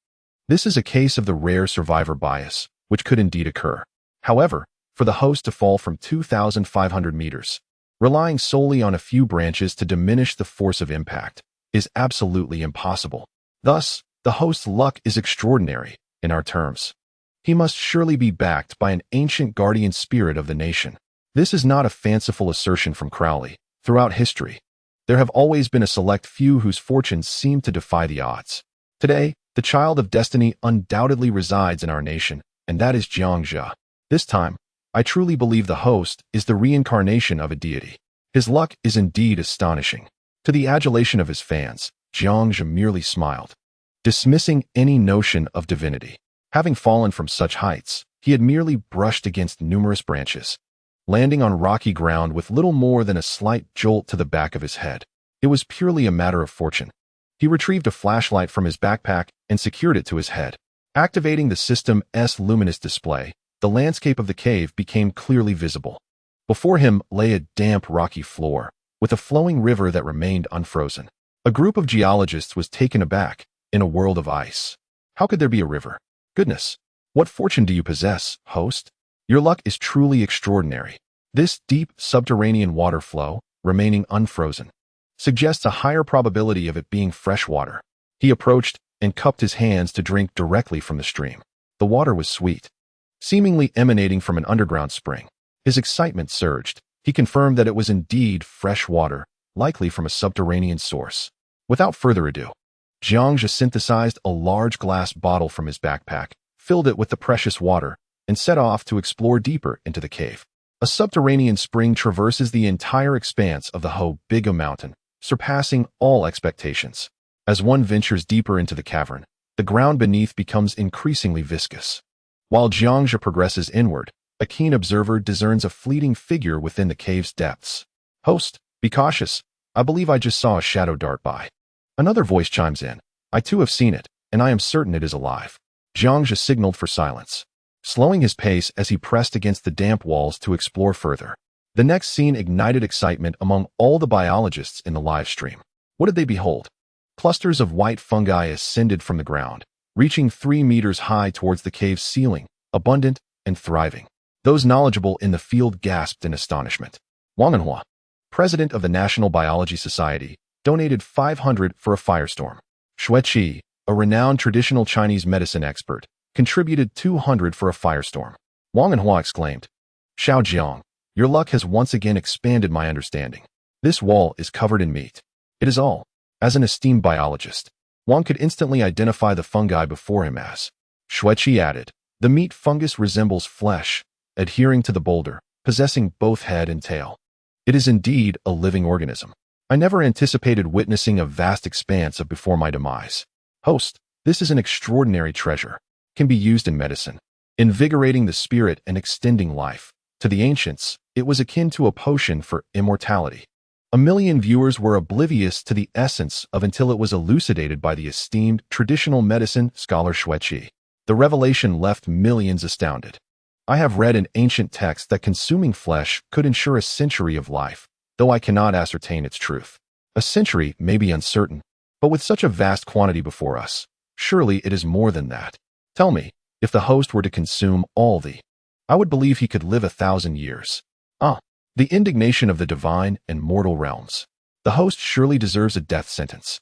This is a case of the rare survivor bias, which could indeed occur. However, for the host to fall from 2,500 meters, relying solely on a few branches to diminish the force of impact, is absolutely impossible. Thus, The host's luck is extraordinary, in our terms. He must surely be backed by an ancient guardian spirit of the nation. This is not a fanciful assertion from Crowley. Throughout history, there have always been a select few whose fortunes seem to defy the odds. Today, the child of destiny undoubtedly resides in our nation, and that is Jiangxia. This time, I truly believe the host is the reincarnation of a deity. His luck is indeed astonishing. To the adulation of his fans, Jiangxia merely smiled, dismissing any notion of divinity. Having fallen from such heights, he had merely brushed against numerous branches, landing on rocky ground with little more than a slight jolt to the back of his head. It was purely a matter of fortune. He retrieved a flashlight from his backpack and secured it to his head. Activating the system's luminous display, the landscape of the cave became clearly visible. Before him lay a damp, rocky floor, with a flowing river that remained unfrozen. A group of geologists was taken aback. In a world of ice, how could there be a river? Goodness, what fortune do you possess, host? Your luck is truly extraordinary. This deep subterranean water flow, remaining unfrozen, suggests a higher probability of it being fresh water. He approached and cupped his hands to drink directly from the stream. The water was sweet, seemingly emanating from an underground spring. His excitement surged. He confirmed that it was indeed fresh water, likely from a subterranean source. Without further ado, Jiangxia synthesized a large glass bottle from his backpack, filled it with the precious water, and set off to explore deeper into the cave. A subterranean spring traverses the entire expanse of the Ho-Biga mountain, surpassing all expectations. As one ventures deeper into the cavern, the ground beneath becomes increasingly viscous. While Jiangxia progresses inward, a keen observer discerns a fleeting figure within the cave's depths. Host, be cautious. I believe I just saw a shadow dart by. Another voice chimes in. I too have seen it, and I am certain it is alive. Jiangxia signaled for silence, slowing his pace as he pressed against the damp walls to explore further. The next scene ignited excitement among all the biologists in the live stream. What did they behold? Clusters of white fungi ascended from the ground, reaching 3 meters high towards the cave's ceiling, abundant and thriving. Those knowledgeable in the field gasped in astonishment. Wang Enhua, president of the National Biology Society, donated 500 for a firestorm. Xue Qi, a renowned traditional Chinese medicine expert, contributed 200 for a firestorm. Wang Enhua exclaimed, Xiao Jiang, your luck has once again expanded my understanding. This wall is covered in meat. It is all. As an esteemed biologist, Wang could instantly identify the fungi before him as. Xue Qi added, the meat fungus resembles flesh, adhering to the boulder, possessing both head and tail. It is indeed a living organism. I never anticipated witnessing a vast expanse of before my demise. Host, this is an extraordinary treasure. Can be used in medicine, invigorating the spirit and extending life. To the ancients, it was akin to a potion for immortality. A million viewers were oblivious to the essence of until it was elucidated by the esteemed traditional medicine scholar Xue Qi. The revelation left millions astounded. I have read in ancient texts that consuming flesh could ensure a century of life, though I cannot ascertain its truth. A century may be uncertain, but with such a vast quantity before us, surely it is more than that. Tell me, if the host were to consume all I would believe he could live 1,000 years. The indignation of the divine and mortal realms. The host surely deserves a death sentence.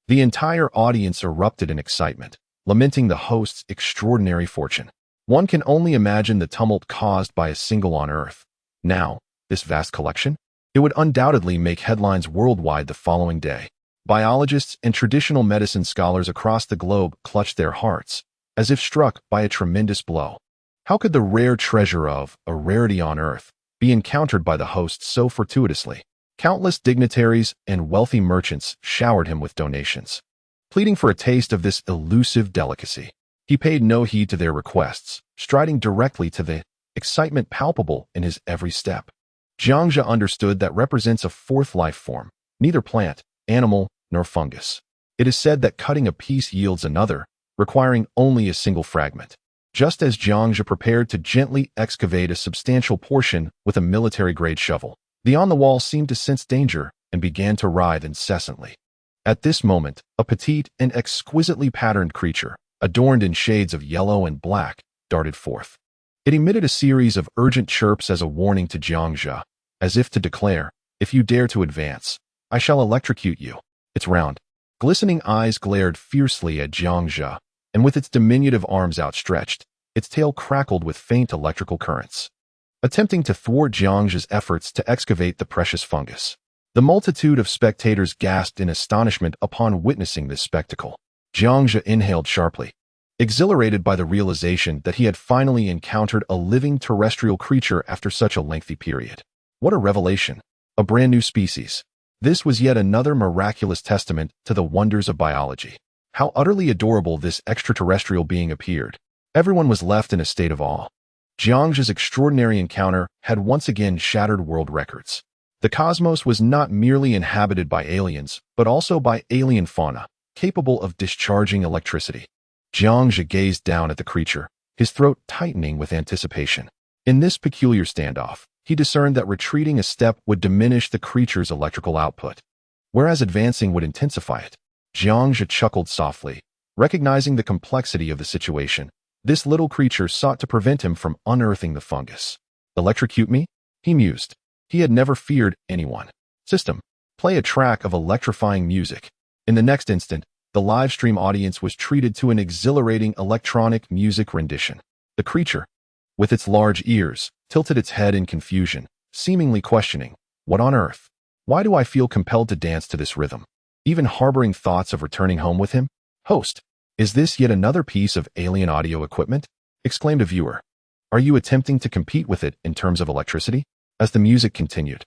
The entire audience erupted in excitement, lamenting the host's extraordinary fortune. One can only imagine the tumult caused by a single on Earth. Now, this vast collection? It would undoubtedly make headlines worldwide the following day. Biologists and traditional medicine scholars across the globe clutched their hearts, as if struck by a tremendous blow. How could the rare treasure of a rarity on Earth be encountered by the host so fortuitously? Countless dignitaries and wealthy merchants showered him with donations, pleading for a taste of this elusive delicacy. He paid no heed to their requests, striding directly to the excitement palpable in his every step. Jiangxia understood that represents a fourth life form, neither plant, animal, nor fungus. It is said that cutting a piece yields another, requiring only a single fragment. Just as Jiangxia prepared to gently excavate a substantial portion with a military-grade shovel, the on-the-wall seemed to sense danger and began to writhe incessantly. At this moment, a petite and exquisitely patterned creature, adorned in shades of yellow and black, darted forth. It emitted a series of urgent chirps as a warning to Jiangxia, as if to declare, if you dare to advance, I shall electrocute you. It's round, Glistening eyes glared fiercely at Jiangzhe, and with its diminutive arms outstretched, its tail crackled with faint electrical currents, attempting to thwart Jiangzhe's efforts to excavate the precious fungus. The multitude of spectators gasped in astonishment upon witnessing this spectacle. Jiangzhe inhaled sharply, exhilarated by the realization that he had finally encountered a living terrestrial creature after such a lengthy period. What a revelation! A brand new species. This was yet another miraculous testament to the wonders of biology. How utterly adorable this extraterrestrial being appeared. Everyone was left in a state of awe. Jiangzhe's extraordinary encounter had once again shattered world records. The cosmos was not merely inhabited by aliens, but also by alien fauna, capable of discharging electricity. Jiangzhe gazed down at the creature, his throat tightening with anticipation. In this peculiar standoff, he discerned that retreating a step would diminish the creature's electrical output, whereas advancing would intensify it. Jiangzhe chuckled softly, recognizing the complexity of the situation. This little creature sought to prevent him from unearthing the fungus. Electrocute me? He mused. He had never feared anyone. System. Play a track of electrifying music. In the next instant, the live stream audience was treated to an exhilarating electronic music rendition. The creature, with its large ears, tilted its head in confusion, seemingly questioning, "What on earth? Why do I feel compelled to dance to this rhythm?" Even harboring thoughts of returning home with him? "Host, is this yet another piece of alien audio equipment?" exclaimed a viewer. "Are you attempting to compete with it in terms of electricity?" As the music continued,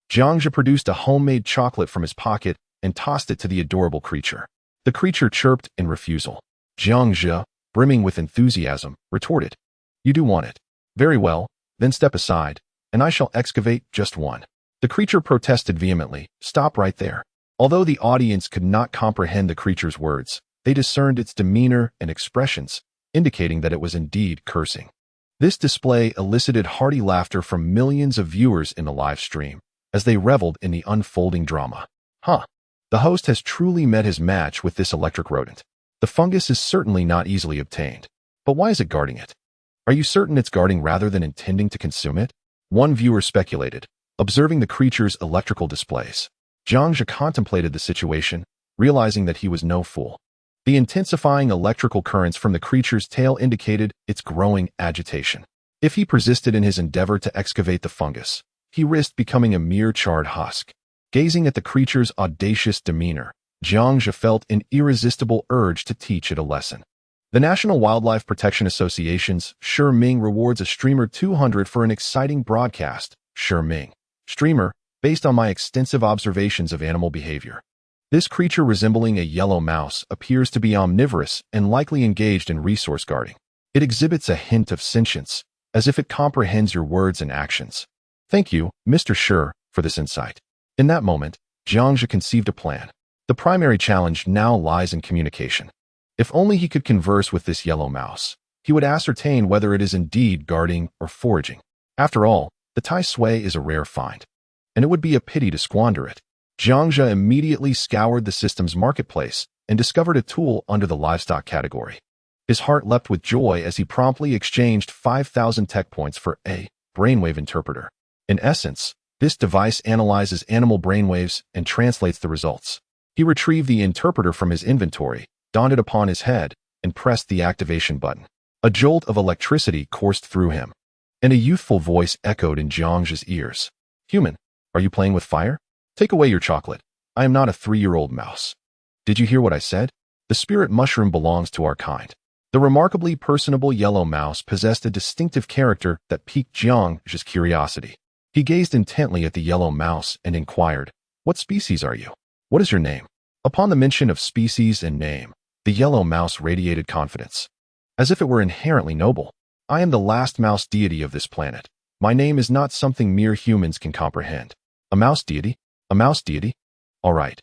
Jiangzhe produced a homemade chocolate from his pocket and tossed it to the adorable creature. The creature chirped in refusal. Jiangzhe, brimming with enthusiasm, retorted, "You do want it. Very well, then step aside, and I shall excavate just one." The creature protested vehemently, "Stop right there." Although the audience could not comprehend the creature's words, they discerned its demeanor and expressions, indicating that it was indeed cursing. This display elicited hearty laughter from millions of viewers in the live stream, as they reveled in the unfolding drama. Huh. The host has truly met his match with this electric rodent. The fungus is certainly not easily obtained. But why is it guarding it? Are you certain it's guarding rather than intending to consume it? One viewer speculated, observing the creature's electrical displays. Jiangzhe contemplated the situation, realizing that he was no fool. The intensifying electrical currents from the creature's tail indicated its growing agitation. If he persisted in his endeavor to excavate the fungus, he risked becoming a mere charred husk. Gazing at the creature's audacious demeanor, Jiangzhe felt an irresistible urge to teach it a lesson. The National Wildlife Protection Association's Shi Ming rewards a streamer 200 for an exciting broadcast. Shi Ming. Streamer, based on my extensive observations of animal behavior. This creature resembling a yellow mouse appears to be omnivorous and likely engaged in resource guarding. It exhibits a hint of sentience, as if it comprehends your words and actions. Thank you, Mr. Shi, for this insight. In that moment, Jiangzhe conceived a plan. The primary challenge now lies in communication. If only he could converse with this yellow mouse, he would ascertain whether it is indeed guarding or foraging. After all, the Tai Sui is a rare find, and it would be a pity to squander it. Jiangzhe immediately scoured the system's marketplace and discovered a tool under the livestock category. His heart leapt with joy as he promptly exchanged 5,000 tech points for a brainwave interpreter. In essence, this device analyzes animal brainwaves and translates the results. He retrieved the interpreter from his inventory, donned it upon his head, and pressed the activation button. A jolt of electricity coursed through him, and a youthful voice echoed in Jiangzhe's ears. "Human, are you playing with fire? Take away your chocolate. I am not a 3-year-old mouse." Did you hear what I said? The spirit mushroom belongs to our kind. The remarkably personable yellow mouse possessed a distinctive character that piqued Jiangzhe's curiosity. He gazed intently at the yellow mouse and inquired, "What species are you? What is your name?" Upon the mention of species and name, the yellow mouse radiated confidence, as if it were inherently noble. "I am the last mouse deity of this planet. My name is not something mere humans can comprehend." "A mouse deity? A mouse deity? All right.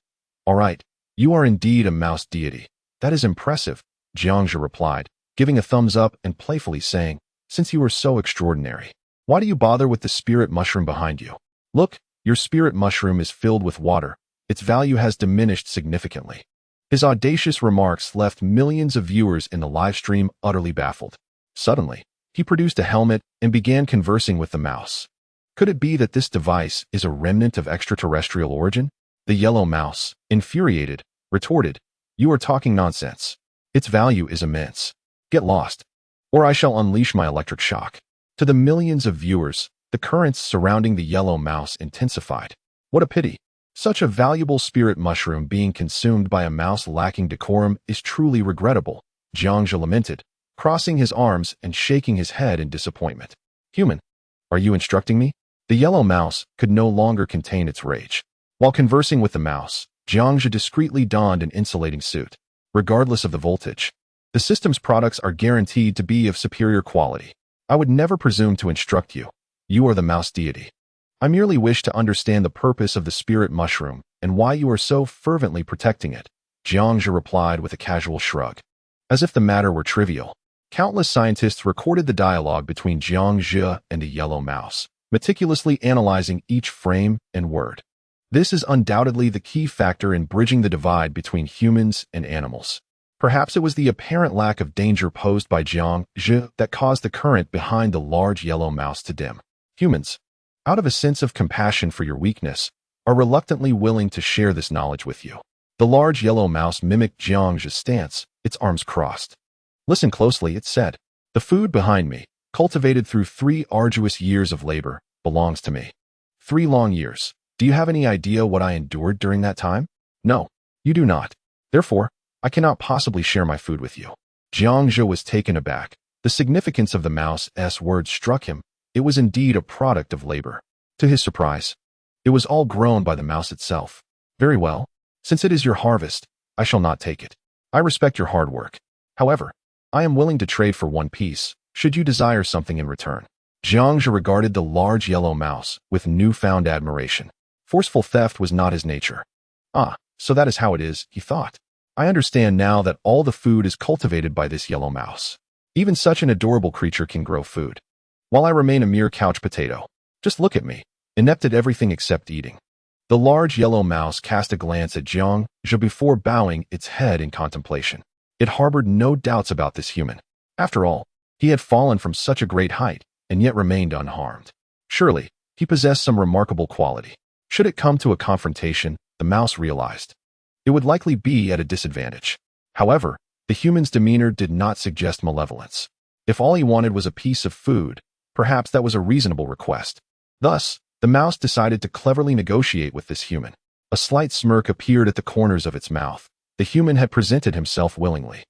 You are indeed a mouse deity. That is impressive," Jiangzhe replied, giving a thumbs up and playfully saying, "Since you are so extraordinary, why do you bother with the spirit mushroom behind you? Look, your spirit mushroom is filled with water. Its value has diminished significantly." His audacious remarks left millions of viewers in the live stream utterly baffled. Suddenly, he produced a helmet and began conversing with the mouse. Could it be that this device is a remnant of extraterrestrial origin? The yellow mouse, infuriated, retorted, "You are talking nonsense. Its value is immense. Get lost, or I shall unleash my electric shock." To the millions of viewers, the currents surrounding the yellow mouse intensified. What a pity. Such a valuable spirit mushroom being consumed by a mouse lacking decorum is truly regrettable, Jiangzhe lamented, crossing his arms and shaking his head in disappointment. "Human, are you instructing me?" The yellow mouse could no longer contain its rage. While conversing with the mouse, Jiangzhe discreetly donned an insulating suit. Regardless of the voltage, the system's products are guaranteed to be of superior quality. I would never presume to instruct you. You are the mouse deity. I merely wish to understand the purpose of the spirit mushroom and why you are so fervently protecting it, Jiangzhe replied with a casual shrug. As if the matter were trivial, countless scientists recorded the dialogue between Jiangzhe and the yellow mouse, meticulously analyzing each frame and word. This is undoubtedly the key factor in bridging the divide between humans and animals. Perhaps it was the apparent lack of danger posed by Jiangzhe that caused the current behind the large yellow mouse to dim. Humans, out of a sense of compassion for your weakness, are reluctantly willing to share this knowledge with you. The large yellow mouse mimicked Jiangzhe's stance, its arms crossed. Listen closely, it said. The food behind me, cultivated through 3 arduous years of labor, belongs to me. 3 long years. Do you have any idea what I endured during that time? No, you do not. Therefore, I cannot possibly share my food with you. Jiangzhe was taken aback. The significance of the mouse's words struck him. It was indeed a product of labor. To his surprise, it was all grown by the mouse itself. Very well. Since it is your harvest, I shall not take it. I respect your hard work. However, I am willing to trade for 1 piece, should you desire something in return. Jiangzhe regarded the large yellow mouse with newfound admiration. Forceful theft was not his nature. Ah, so that is how it is, he thought. I understand now that all the food is cultivated by this yellow mouse. Even such an adorable creature can grow food, while I remain a mere couch potato. Just look at me, inept at everything except eating. The large yellow mouse cast a glance at Jiangzhe before bowing its head in contemplation. It harbored no doubts about this human. After all, he had fallen from such a great height, and yet remained unharmed. Surely, he possessed some remarkable quality. Should it come to a confrontation, the mouse realized, it would likely be at a disadvantage. However, the human's demeanor did not suggest malevolence. If all he wanted was a piece of food, perhaps that was a reasonable request. Thus, the mouse decided to cleverly negotiate with this human. A slight smirk appeared at the corners of its mouth. The human had presented himself willingly.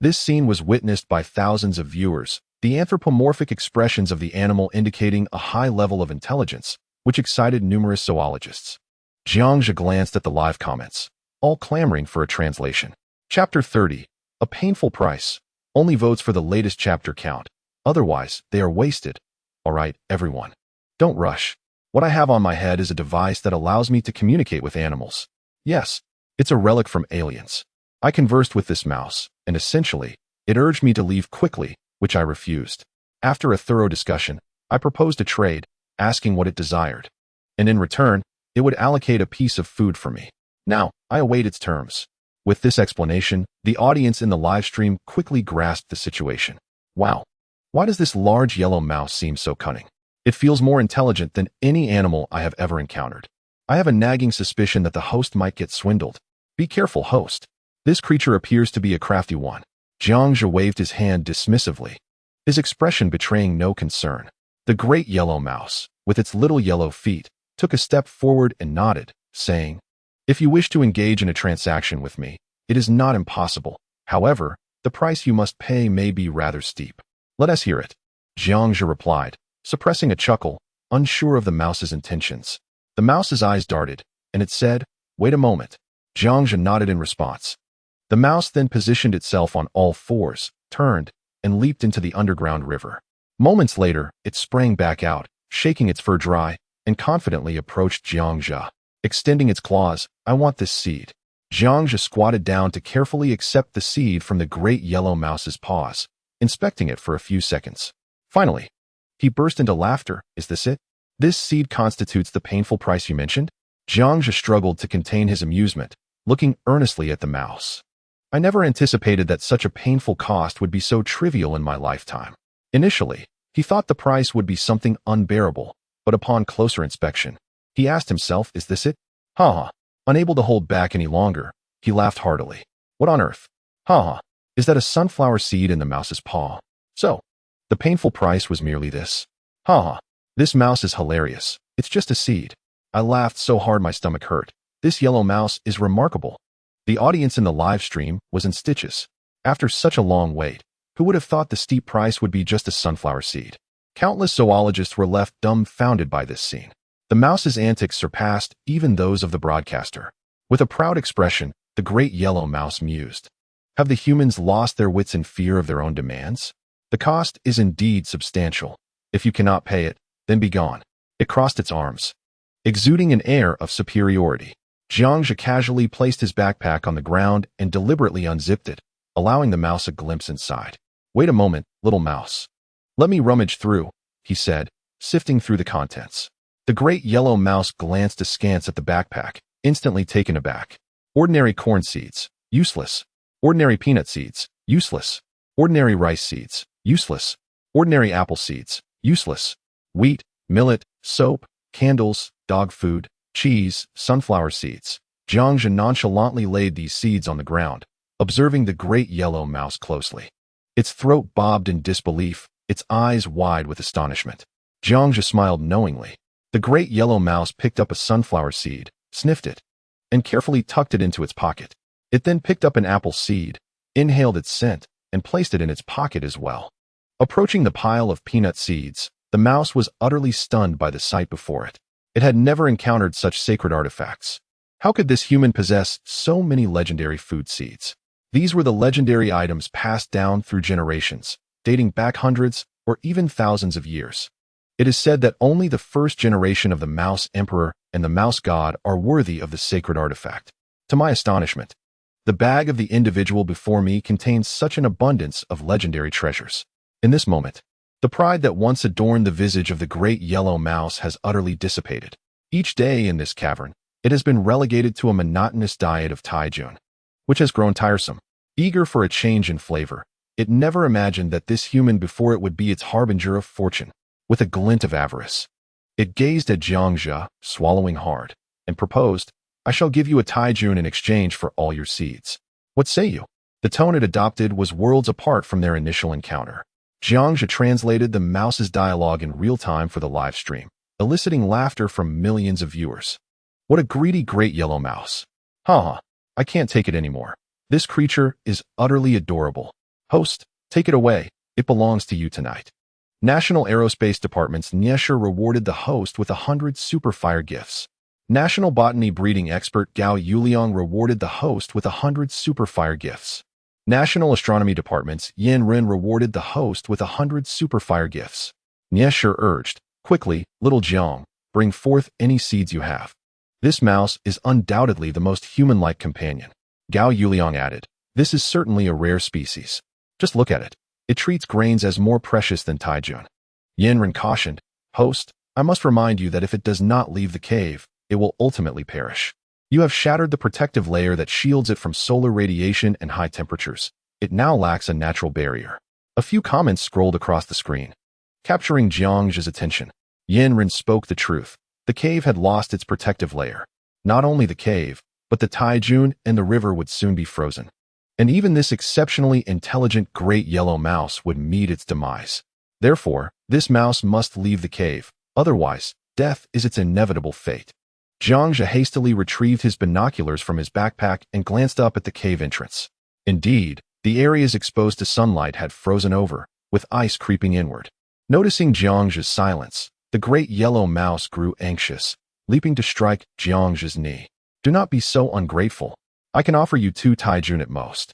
This scene was witnessed by thousands of viewers, the anthropomorphic expressions of the animal indicating a high level of intelligence, which excited numerous zoologists. Jiangzhe glanced at the live comments, all clamoring for a translation. Chapter 30. A painful price. Only votes for the latest chapter count. Otherwise, they are wasted. Alright, everyone. Don't rush. What I have on my head is a device that allows me to communicate with animals. Yes, it's a relic from aliens. I conversed with this mouse, and essentially, it urged me to leave quickly, which I refused. After a thorough discussion, I proposed a trade, asking what it desired. And in return, it would allocate a piece of food for me. Now, I await its terms. With this explanation, the audience in the live stream quickly grasped the situation. Wow. Why does this large yellow mouse seem so cunning? It feels more intelligent than any animal I have ever encountered. I have a nagging suspicion that the host might get swindled. Be careful, host. This creature appears to be a crafty one. Jiangzhe waved his hand dismissively, his expression betraying no concern. The great yellow mouse, with its little yellow feet, took a step forward and nodded, saying, If you wish to engage in a transaction with me, it is not impossible. However, the price you must pay may be rather steep. Let us hear it. Jiangzhe replied, suppressing a chuckle, unsure of the mouse's intentions. The mouse's eyes darted, and it said, Wait a moment. Jiangzhe nodded in response. The mouse then positioned itself on all fours, turned, and leaped into the underground river. Moments later, it sprang back out, shaking its fur dry, and confidently approached Jiangzhe. Extending its claws, I want this seed. Jiangzhe squatted down to carefully accept the seed from the great yellow mouse's paws, inspecting it for a few seconds. Finally, he burst into laughter. Is this it? This seed constitutes the painful price you mentioned? Jiangzhe struggled to contain his amusement, looking earnestly at the mouse. I never anticipated that such a painful cost would be so trivial in my lifetime. Initially, he thought the price would be something unbearable, but upon closer inspection, he asked himself, Is this it? Unable to hold back any longer, He laughed heartily. What on earth? Ha ha. Is that a sunflower seed in the mouse's paw? So, the painful price was merely this. Ha ha. This mouse is hilarious. It's just a seed. I laughed so hard my stomach hurt. This yellow mouse is remarkable. The audience in the live stream was in stitches. After such a long wait, who would have thought the steep price would be just a sunflower seed? Countless zoologists were left dumbfounded by this scene. The mouse's antics surpassed even those of the broadcaster. With a proud expression, the great yellow mouse mused. Have the humans lost their wits in fear of their own demands? The cost is indeed substantial. If you cannot pay it, then be gone. It crossed its arms. Exuding an air of superiority, Jiangzhe casually placed his backpack on the ground and deliberately unzipped it, allowing the mouse a glimpse inside. Wait a moment, little mouse. Let me rummage through, he said, sifting through the contents. The great yellow mouse glanced askance at the backpack, instantly taken aback. Ordinary corn seeds, useless. Ordinary peanut seeds, useless. Ordinary rice seeds, useless. Ordinary apple seeds, useless. Wheat, millet, soap, candles, dog food, cheese, sunflower seeds. Jiangzhe nonchalantly laid these seeds on the ground, observing the great yellow mouse closely. Its throat bobbed in disbelief, its eyes wide with astonishment. Jiangzhe smiled knowingly. The great yellow mouse picked up a sunflower seed, sniffed it, and carefully tucked it into its pocket. It then picked up an apple seed, inhaled its scent, and placed it in its pocket as well. Approaching the pile of peanut seeds, the mouse was utterly stunned by the sight before it. It had never encountered such sacred artifacts. How could this human possess so many legendary food seeds? These were the legendary items passed down through generations, dating back hundreds or even thousands of years. It is said that only the first generation of the Mouse Emperor and the Mouse God are worthy of the sacred artifact. To my astonishment, the bag of the individual before me contains such an abundance of legendary treasures. In this moment, the pride that once adorned the visage of the great yellow mouse has utterly dissipated. Each day in this cavern, it has been relegated to a monotonous diet of taijun, which has grown tiresome. Eager for a change in flavor, it never imagined that this human before it would be its harbinger of fortune. With a glint of avarice, it gazed at Jiangzhe, swallowing hard, and proposed, I shall give you a taijun in exchange for all your seeds. What say you? The tone it adopted was worlds apart from their initial encounter. Jiangzhe translated the mouse's dialogue in real time for the live stream, eliciting laughter from millions of viewers. What a greedy great yellow mouse. Ha ha, I can't take it anymore. This creature is utterly adorable. Host, take it away. It belongs to you tonight. National Aerospace Department's Niesher rewarded the host with 100 Superfire gifts. National Botany breeding expert Gao Yuliang rewarded the host with 100 Superfire gifts. National Astronomy Department's Yan Ren rewarded the host with 100 Superfire gifts. Niesher urged, quickly, little Jiang, bring forth any seeds you have. This mouse is undoubtedly the most human-like companion. Gao Yuliang added, this is certainly a rare species. Just look at it. It treats grains as more precious than taijun. Yanren cautioned, host, I must remind you that if it does not leave the cave, it will ultimately perish. You have shattered the protective layer that shields it from solar radiation and high temperatures. It now lacks a natural barrier. A few comments scrolled across the screen. Capturing Jiangzhe's attention, Yanren spoke the truth. The cave had lost its protective layer. Not only the cave, but the taijun and the river would soon be frozen. And even this exceptionally intelligent great yellow mouse would meet its demise. Therefore, this mouse must leave the cave, otherwise, death is its inevitable fate. Jiangzhe hastily retrieved his binoculars from his backpack and glanced up at the cave entrance. Indeed, the areas exposed to sunlight had frozen over, with ice creeping inward. Noticing Jiangzhe's silence, the great yellow mouse grew anxious, leaping to strike Jiangzhe's knee. Do not be so ungrateful. I can offer you 2 taijun at most.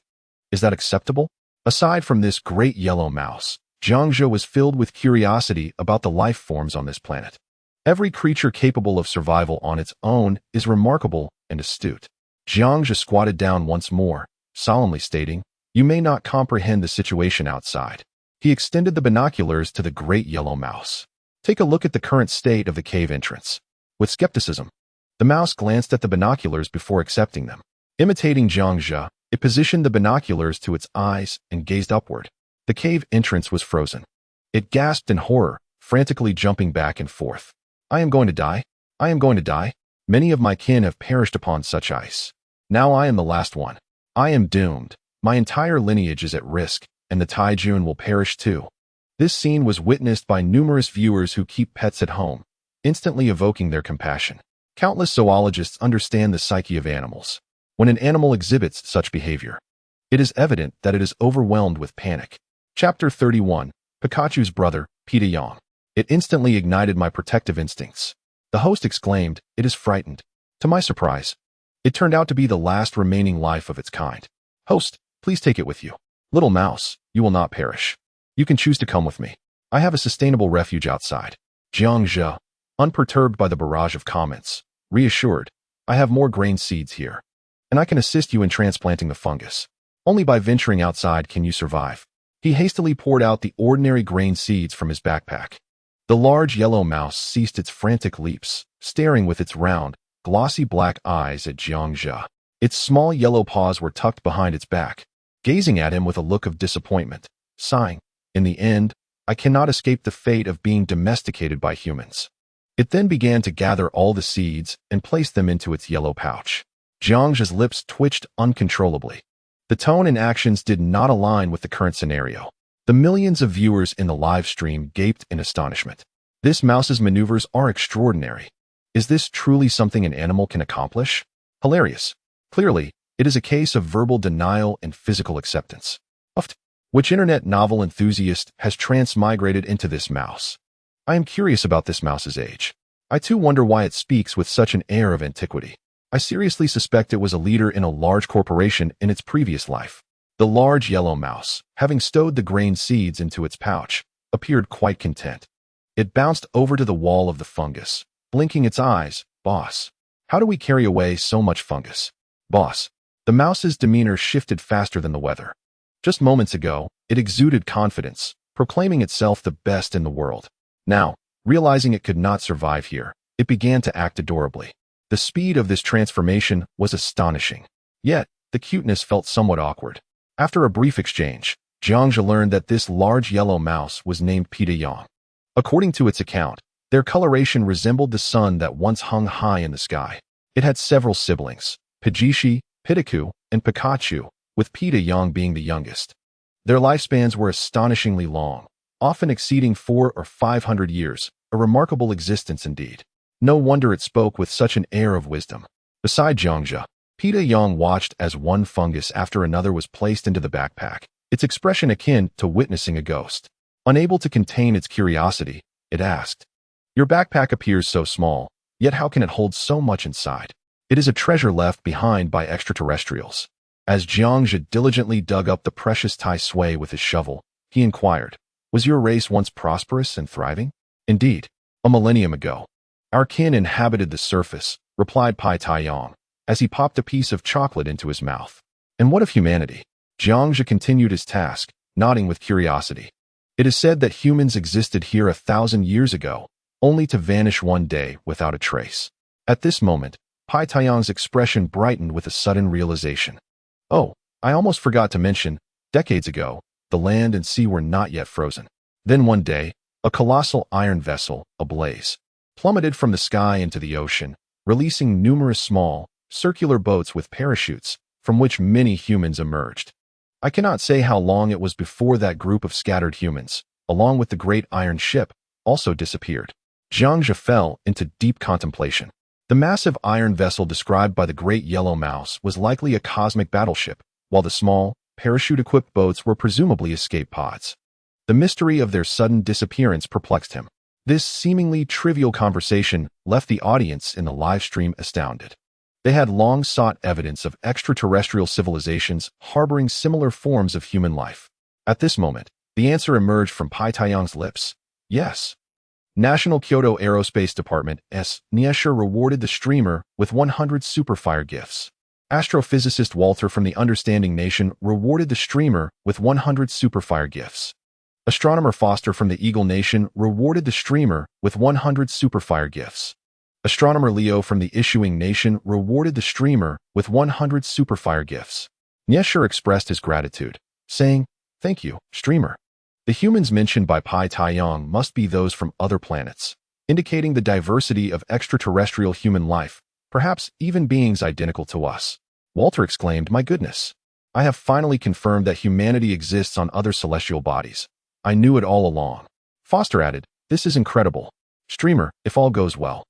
Is that acceptable? Aside from this great yellow mouse, Jiangzhe was filled with curiosity about the life forms on this planet. Every creature capable of survival on its own is remarkable and astute. Jiangzhe squatted down once more, solemnly stating, you may not comprehend the situation outside. He extended the binoculars to the great yellow mouse. Take a look at the current state of the cave entrance. With skepticism, the mouse glanced at the binoculars before accepting them. Imitating Jiangzhe, it positioned the binoculars to its eyes and gazed upward. The cave entrance was frozen. It gasped in horror, frantically jumping back and forth. I am going to die. I am going to die. Many of my kin have perished upon such ice. Now I am the last one. I am doomed. My entire lineage is at risk, and the Taijun will perish too. This scene was witnessed by numerous viewers who keep pets at home, instantly evoking their compassion. Countless zoologists understand the psyche of animals. When an animal exhibits such behavior, it is evident that it is overwhelmed with panic. Chapter 31, Pikachu's brother, Peeta Yang. It instantly ignited my protective instincts. The host exclaimed, "It is frightened." To my surprise, it turned out to be the last remaining life of its kind. "Host, please take it with you. Little mouse, you will not perish. You can choose to come with me. I have a sustainable refuge outside." Jiang Zhe, unperturbed by the barrage of comments, reassured, "I have more grain seeds here, and I can assist you in transplanting the fungus. Only by venturing outside can you survive." He hastily poured out the ordinary grain seeds from his backpack. The large yellow mouse ceased its frantic leaps, staring with its round, glossy black eyes at Jiang Zhe. Its small yellow paws were tucked behind its back, gazing at him with a look of disappointment, sighing, "In the end, I cannot escape the fate of being domesticated by humans." It then began to gather all the seeds and place them into its yellow pouch. Jiang Zhe's lips twitched uncontrollably. The tone and actions did not align with the current scenario. The millions of viewers in the live stream gaped in astonishment. This mouse's maneuvers are extraordinary. Is this truly something an animal can accomplish? Hilarious. Clearly, it is a case of verbal denial and physical acceptance. Which internet novel enthusiast has transmigrated into this mouse? I am curious about this mouse's age. I too wonder why it speaks with such an air of antiquity. I seriously suspect it was a leader in a large corporation in its previous life. The large yellow mouse, having stowed the grain seeds into its pouch, appeared quite content. It bounced over to the wall of the fungus, blinking its eyes. "Boss, how do we carry away so much fungus?" "Boss." The mouse's demeanor shifted faster than the weather. Just moments ago, it exuded confidence, proclaiming itself the best in the world. Now, realizing it could not survive here, it began to act adorably. The speed of this transformation was astonishing. Yet, the cuteness felt somewhat awkward. After a brief exchange, Jiang Zhe learned that this large yellow mouse was named Peeta Yang. According to its account, their coloration resembled the sun that once hung high in the sky. It had several siblings, Pijishi, Pitaku, and Pikachu, with Peeta Yang being the youngest. Their lifespans were astonishingly long, often exceeding 400 or 500 years, a remarkable existence indeed. No wonder it spoke with such an air of wisdom. Beside Jiang Zhe, Peeta Yang watched as one fungus after another was placed into the backpack, its expression akin to witnessing a ghost. Unable to contain its curiosity, it asked, "Your backpack appears so small, yet how can it hold so much inside?" "It is a treasure left behind by extraterrestrials." As Jiang Zhe diligently dug up the precious Tai Sui with his shovel, he inquired, "Was your race once prosperous and thriving?" "Indeed, a millennium ago. Our kin inhabited the surface," replied Pai Taiyang, as he popped a piece of chocolate into his mouth. "And what of humanity?" Jiang Zhe continued his task, nodding with curiosity. "It is said that humans existed here 1,000 years ago, only to vanish one day without a trace." At this moment, Pai Taiyang's expression brightened with a sudden realization. "Oh, I almost forgot to mention, decades ago, the land and sea were not yet frozen. Then one day, a colossal iron vessel, ablaze, plummeted from the sky into the ocean, releasing numerous small, circular boats with parachutes, from which many humans emerged. I cannot say how long it was before that group of scattered humans, along with the great iron ship, also disappeared." Jiang Zhe fell into deep contemplation. The massive iron vessel described by the great yellow mouse was likely a cosmic battleship, while the small, parachute-equipped boats were presumably escape pods. The mystery of their sudden disappearance perplexed him. This seemingly trivial conversation left the audience in the live stream astounded. They had long sought evidence of extraterrestrial civilizations harboring similar forms of human life. At this moment, the answer emerged from Pai Taiyang's lips. "Yes." National Kyoto Aerospace Department NIESHA rewarded the streamer with 100 Superfire gifts. Astrophysicist Walter from the Understanding Nation rewarded the streamer with 100 Superfire gifts. Astronomer Foster from the Eagle Nation rewarded the streamer with 100 Superfire gifts. Astronomer Leo from the Issuing Nation rewarded the streamer with 100 Superfire gifts. NIESHA expressed his gratitude, saying, "Thank you, streamer." The humans mentioned by Pai Taiyang must be those from other planets, indicating the diversity of extraterrestrial human life, perhaps even beings identical to us. Walter exclaimed, "My goodness! I have finally confirmed that humanity exists on other celestial bodies. I knew it all along." Foster added, "This is incredible. Streamer, if all goes well,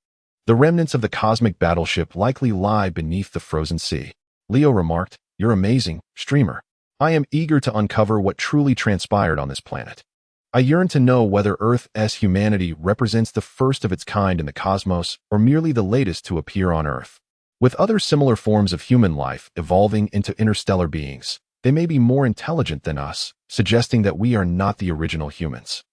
the remnants of the cosmic battleship likely lie beneath the frozen sea." Leo remarked, "You're amazing, Streamer. I am eager to uncover what truly transpired on this planet. I yearn to know whether Earth's humanity represents the first of its kind in the cosmos or merely the latest to appear on Earth. With other similar forms of human life evolving into interstellar beings, they may be more intelligent than us, suggesting that we are not the original humans.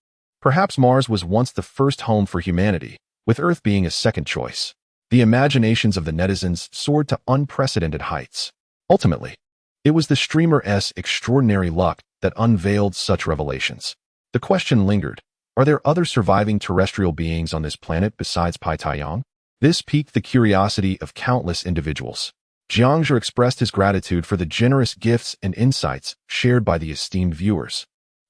Perhaps Mars was once the first home for humanity, with Earth being a second choice." The imaginations of the netizens soared to unprecedented heights. Ultimately, it was the Streamer's extraordinary luck that unveiled such revelations. The question lingered, are there other surviving terrestrial beings on this planet besides Pai Taiyang? This piqued the curiosity of countless individuals. Jiangzhe expressed his gratitude for the generous gifts and insights shared by the esteemed viewers,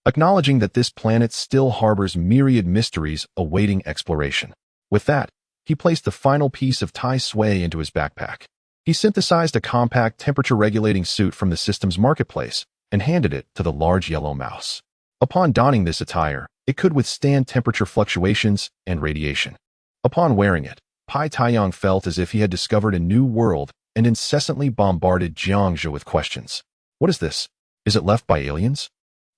acknowledging that this planet still harbors myriad mysteries awaiting exploration. With that, he placed the final piece of Tai Sui into his backpack. He synthesized a compact temperature-regulating suit from the system's marketplace and handed it to the large yellow mouse. Upon donning this attire, it could withstand temperature fluctuations and radiation. Upon wearing it, Pai Taiyang felt as if he had discovered a new world and incessantly bombarded Jiangzhe with questions. What is this? Is it left by aliens?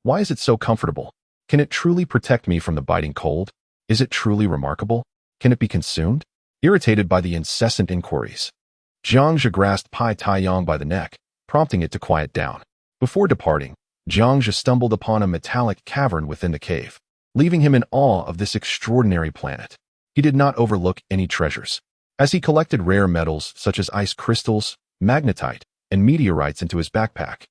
Why is it so comfortable? Can it truly protect me from the biting cold? Is it truly remarkable? Can it be consumed? Irritated by the incessant inquiries, Jiangzhe grasped Pai Taiyang by the neck, prompting it to quiet down. Before departing, Jiangzhe stumbled upon a metallic cavern within the cave, leaving him in awe of this extraordinary planet. He did not overlook any treasures. As he collected rare metals such as ice crystals, magnetite, and meteorites into his backpack,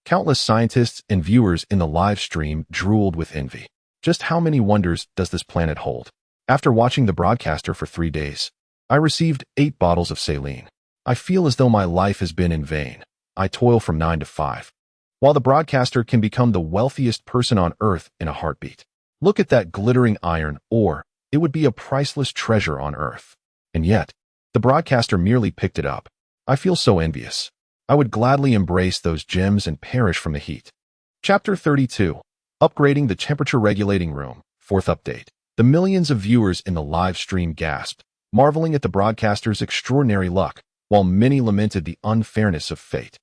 countless scientists and viewers in the live stream drooled with envy. Just how many wonders does this planet hold? After watching the broadcaster for 3 days, I received 8 bottles of saline. I feel as though my life has been in vain. I toil from 9 to 5. While the broadcaster can become the wealthiest person on Earth in a heartbeat. Look at that glittering iron ore. It would be a priceless treasure on Earth. And yet, the broadcaster merely picked it up. I feel so envious. I would gladly embrace those gems and perish from the heat. Chapter 32. Upgrading the temperature regulating room. 4th update. The millions of viewers in the live stream gasped, marveling at the broadcaster's extraordinary luck, while many lamented the unfairness of fate.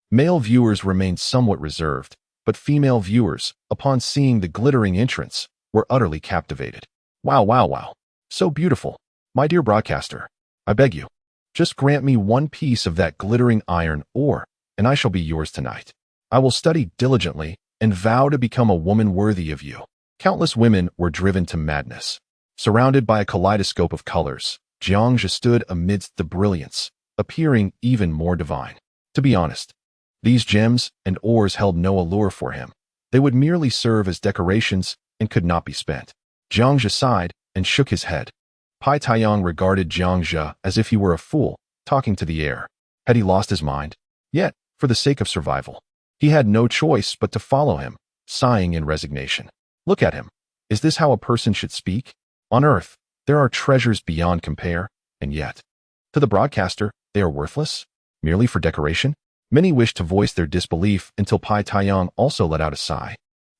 Male viewers remained somewhat reserved, but female viewers, upon seeing the glittering entrance, were utterly captivated. Wow, wow, wow. So beautiful. My dear broadcaster, I beg you, just grant me one piece of that glittering iron ore, and I shall be yours tonight. I will study diligently and vow to become a woman worthy of you. Countless women were driven to madness. Surrounded by a kaleidoscope of colors, Jiangzhe stood amidst the brilliance, appearing even more divine. To be honest, these gems and ores held no allure for him. They would merely serve as decorations and could not be spent. Jiangzhe sighed and shook his head. Pai Taiyang regarded Jiangzhe as if he were a fool, talking to the air. Had he lost his mind? Yet, for the sake of survival, he had no choice but to follow him, sighing in resignation. Look at him. Is this how a person should speak? On Earth, there are treasures beyond compare, and yet, to the broadcaster, they are worthless, merely for decoration. Many wished to voice their disbelief until Pai Taiyang also let out a sigh.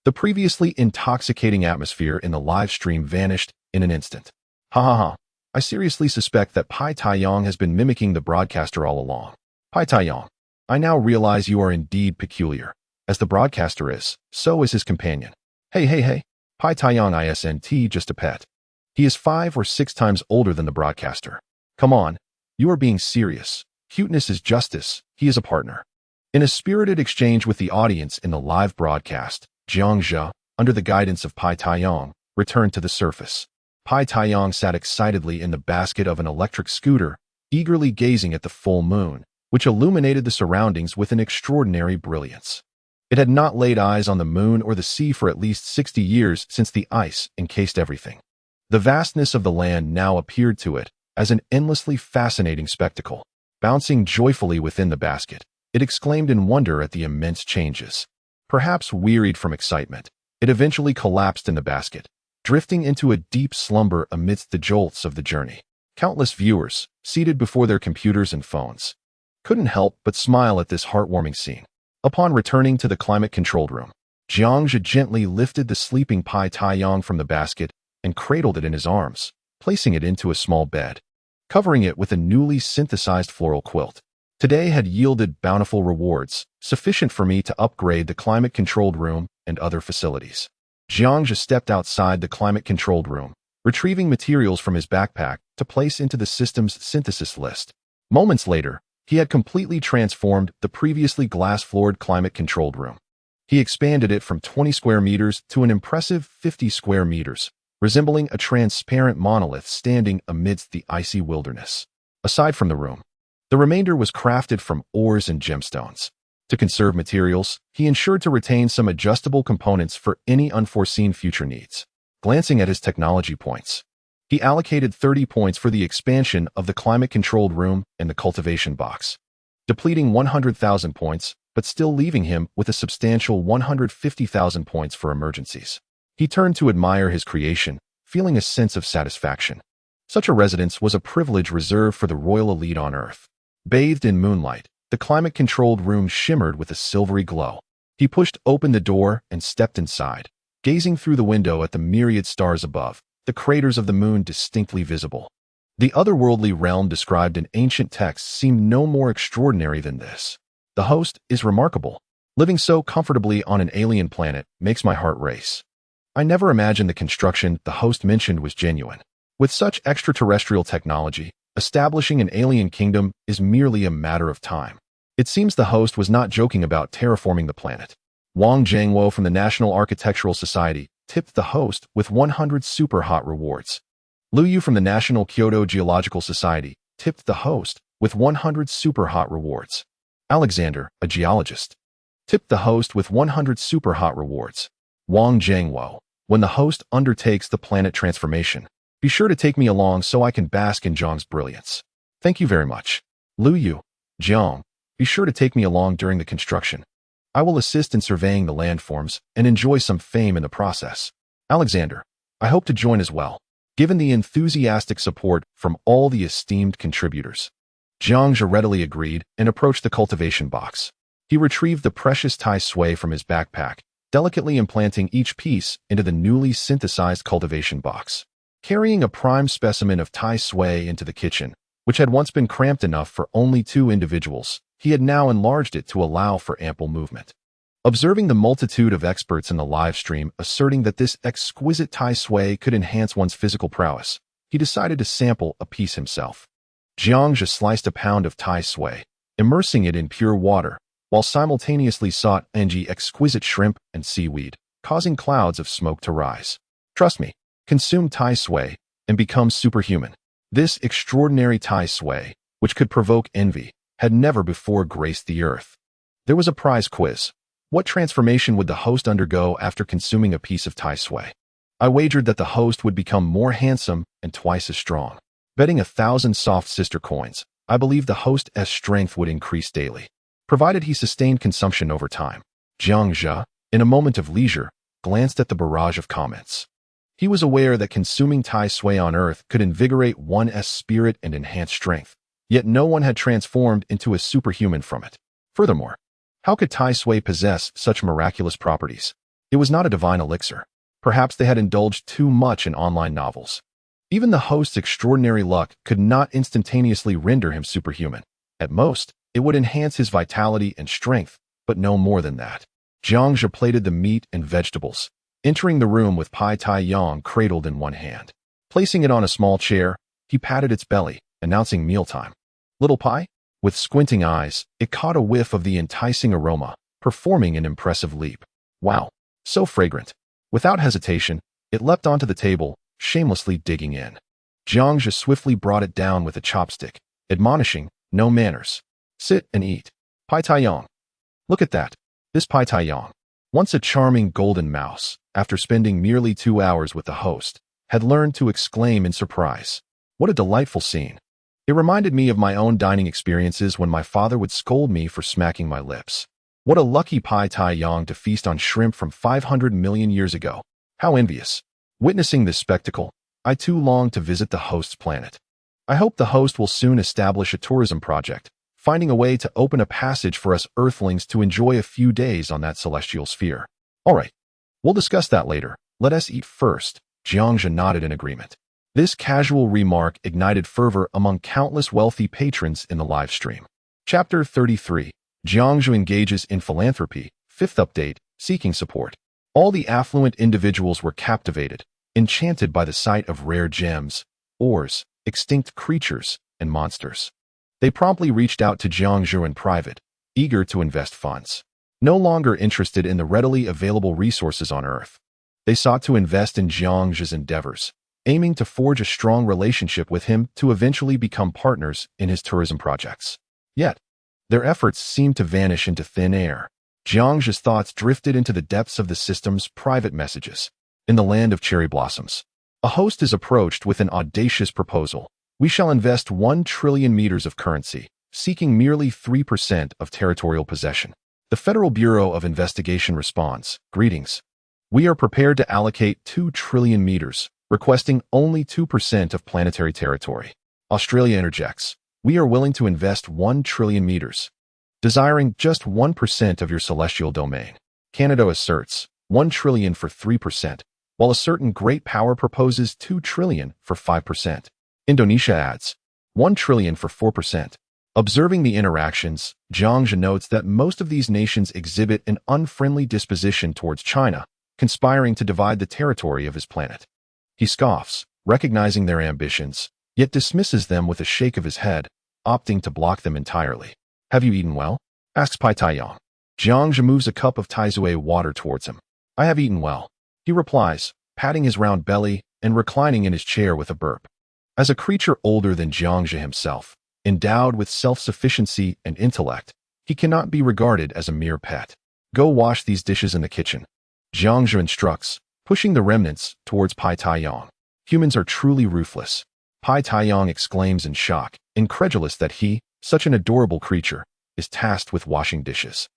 The previously intoxicating atmosphere in the live stream vanished in an instant. Ha ha ha. I seriously suspect that Pai Taiyang has been mimicking the broadcaster all along. Pai Taiyang, I now realize you are indeed peculiar. As the broadcaster is, so is his companion. Hey. Pai Taiyang isn't just a pet. He is 5 or 6 times older than the broadcaster. Come on, you are being serious. Cuteness is justice. He is a partner. In a spirited exchange with the audience in the live broadcast, Jiangzhe, under the guidance of Pai Taiyang, returned to the surface. Pai Taiyang sat excitedly in the basket of an electric scooter, eagerly gazing at the full moon, which illuminated the surroundings with an extraordinary brilliance. It had not laid eyes on the moon or the sea for at least 60 years since the ice encased everything. The vastness of the land now appeared to it as an endlessly fascinating spectacle. Bouncing joyfully within the basket, it exclaimed in wonder at the immense changes. Perhaps wearied from excitement, it eventually collapsed in the basket, drifting into a deep slumber amidst the jolts of the journey. Countless viewers, seated before their computers and phones, couldn't help but smile at this heartwarming scene. Upon returning to the climate-controlled room, Jiangzhe gently lifted the sleeping Pai Taiyang from the basket and cradled it in his arms, placing it into a small bed, covering it with a newly synthesized floral quilt. Today had yielded bountiful rewards, sufficient for me to upgrade the climate-controlled room and other facilities. Jiangzhe stepped outside the climate-controlled room, retrieving materials from his backpack to place into the system's synthesis list. Moments later, he had completely transformed the previously glass-floored climate-controlled room. He expanded it from 20 square meters to an impressive 50 square meters, resembling a transparent monolith standing amidst the icy wilderness. Aside from the room, the remainder was crafted from ores and gemstones. To conserve materials, he ensured to retain some adjustable components for any unforeseen future needs. Glancing at his technology points, he allocated 30 points for the expansion of the climate-controlled room and the cultivation box, depleting 100,000 points, but still leaving him with a substantial 150,000 points for emergencies. He turned to admire his creation, feeling a sense of satisfaction. Such a residence was a privilege reserved for the royal elite on Earth. Bathed in moonlight, the climate-controlled room shimmered with a silvery glow. He pushed open the door and stepped inside, gazing through the window at the myriad stars above, the craters of the moon distinctly visible. The otherworldly realm described in ancient texts seemed no more extraordinary than this. The host is remarkable. Living so comfortably on an alien planet makes my heart race. I never imagined the construction the host mentioned was genuine. With such extraterrestrial technology, establishing an alien kingdom is merely a matter of time. It seems the host was not joking about terraforming the planet. Wang Jiangwo from the National Architectural Society tipped the host with 100 super hot rewards. Liu Yu from the National Kyoto Geological Society tipped the host with 100 super hot rewards. Alexander, a geologist, tipped the host with 100 super hot rewards. Wang Jiangwo, when the host undertakes the planet transformation, be sure to take me along so I can bask in Zhang's brilliance. Thank you very much. Liu Yu, Zhang, be sure to take me along during the construction. I will assist in surveying the landforms and enjoy some fame in the process. Alexander, I hope to join as well, given the enthusiastic support from all the esteemed contributors. Jiangzhe readily agreed and approached the cultivation box. He retrieved the precious Tai Sui from his backpack, delicately implanting each piece into the newly synthesized cultivation box. Carrying a prime specimen of Tai Sui into the kitchen, which had once been cramped enough for only 2 individuals, he had now enlarged it to allow for ample movement. Observing the multitude of experts in the live stream asserting that this exquisite Tai Sui could enhance one's physical prowess, he decided to sample a piece himself. Jiangzhe sliced a pound of Tai Sui, immersing it in pure water, while simultaneously sought exquisite shrimp and seaweed, causing clouds of smoke to rise. Trust me, consume Tai Sui and become superhuman. This extraordinary Tai Sui, which could provoke envy, had never before graced the earth. There was a prize quiz. What transformation would the host undergo after consuming a piece of Tai Sui? I wagered that the host would become more handsome and twice as strong. Betting 1,000 soft sister coins, I believe the host's strength would increase daily, provided he sustained consumption over time. Jiangzhe, in a moment of leisure, glanced at the barrage of comments. He was aware that consuming Tai Sui on Earth could invigorate one's spirit and enhance strength. Yet no one had transformed into a superhuman from it. Furthermore, how could Tai Sui possess such miraculous properties? It was not a divine elixir. Perhaps they had indulged too much in online novels. Even the host's extraordinary luck could not instantaneously render him superhuman. At most, it would enhance his vitality and strength, but no more than that. Jiangzhe plated the meat and vegetables, entering the room with Pai Taiyang cradled in one hand. Placing it on a small chair, he patted its belly, announcing mealtime. Little Pai, with squinting eyes, it caught a whiff of the enticing aroma, performing an impressive leap. Wow, so fragrant. Without hesitation, it leapt onto the table, shamelessly digging in. Jiangzhe swiftly brought it down with a chopstick, admonishing, no manners. Sit and eat. Pai Taiyang. Look at that. This Pai Taiyang, once a charming golden mouse, after spending merely 2 hours with the host, had learned to exclaim in surprise. What a delightful scene. It reminded me of my own dining experiences when my father would scold me for smacking my lips. What a lucky Pai Taiyang to feast on shrimp from 500 million years ago. How envious. Witnessing this spectacle, I too long to visit the host's planet. I hope the host will soon establish a tourism project, finding a way to open a passage for us Earthlings to enjoy a few days on that celestial sphere. All right, we'll discuss that later. Let us eat first. Jiangzhe nodded in agreement. This casual remark ignited fervor among countless wealthy patrons in the live stream. Chapter 33. Jiangzhe engages in philanthropy. Fifth update, seeking support. All the affluent individuals were captivated, enchanted by the sight of rare gems, ores, extinct creatures, and monsters. They promptly reached out to Jiangzhe in private, eager to invest funds. No longer interested in the readily available resources on Earth, they sought to invest in Jiangzhe's endeavors, aiming to forge a strong relationship with him to eventually become partners in his tourism projects. Yet, their efforts seemed to vanish into thin air. Jiangzhe's thoughts drifted into the depths of the system's private messages. In the land of cherry blossoms, a host is approached with an audacious proposal. We shall invest 1 trillion meters of currency, seeking merely 3% of territorial possession. The Federal Bureau of Investigation responds, greetings. We are prepared to allocate 2 trillion meters, requesting only 2% of planetary territory. Australia interjects, we are willing to invest 1 trillion meters, desiring just 1% of your celestial domain. Canada asserts, 1 trillion for 3%, while a certain great power proposes 2 trillion for 5%. Indonesia adds, 1 trillion for 4%. Observing the interactions, Jiangzhe notes that most of these nations exhibit an unfriendly disposition towards China, conspiring to divide the territory of his planet. He scoffs, recognizing their ambitions, yet dismisses them with a shake of his head, opting to block them entirely. Have you eaten well? Asks Pai Taiyang. Jiangzhe moves a cup of Taizue water towards him. I have eaten well, he replies, patting his round belly and reclining in his chair with a burp. As a creature older than Jiangzhe himself, endowed with self-sufficiency and intellect, he cannot be regarded as a mere pet. Go wash these dishes in the kitchen, Jiangzhe instructs, pushing the remnants towards Pai Taiyang. Humans are truly ruthless. Pai Taiyang exclaims in shock, incredulous that he, such an adorable creature, is tasked with washing dishes.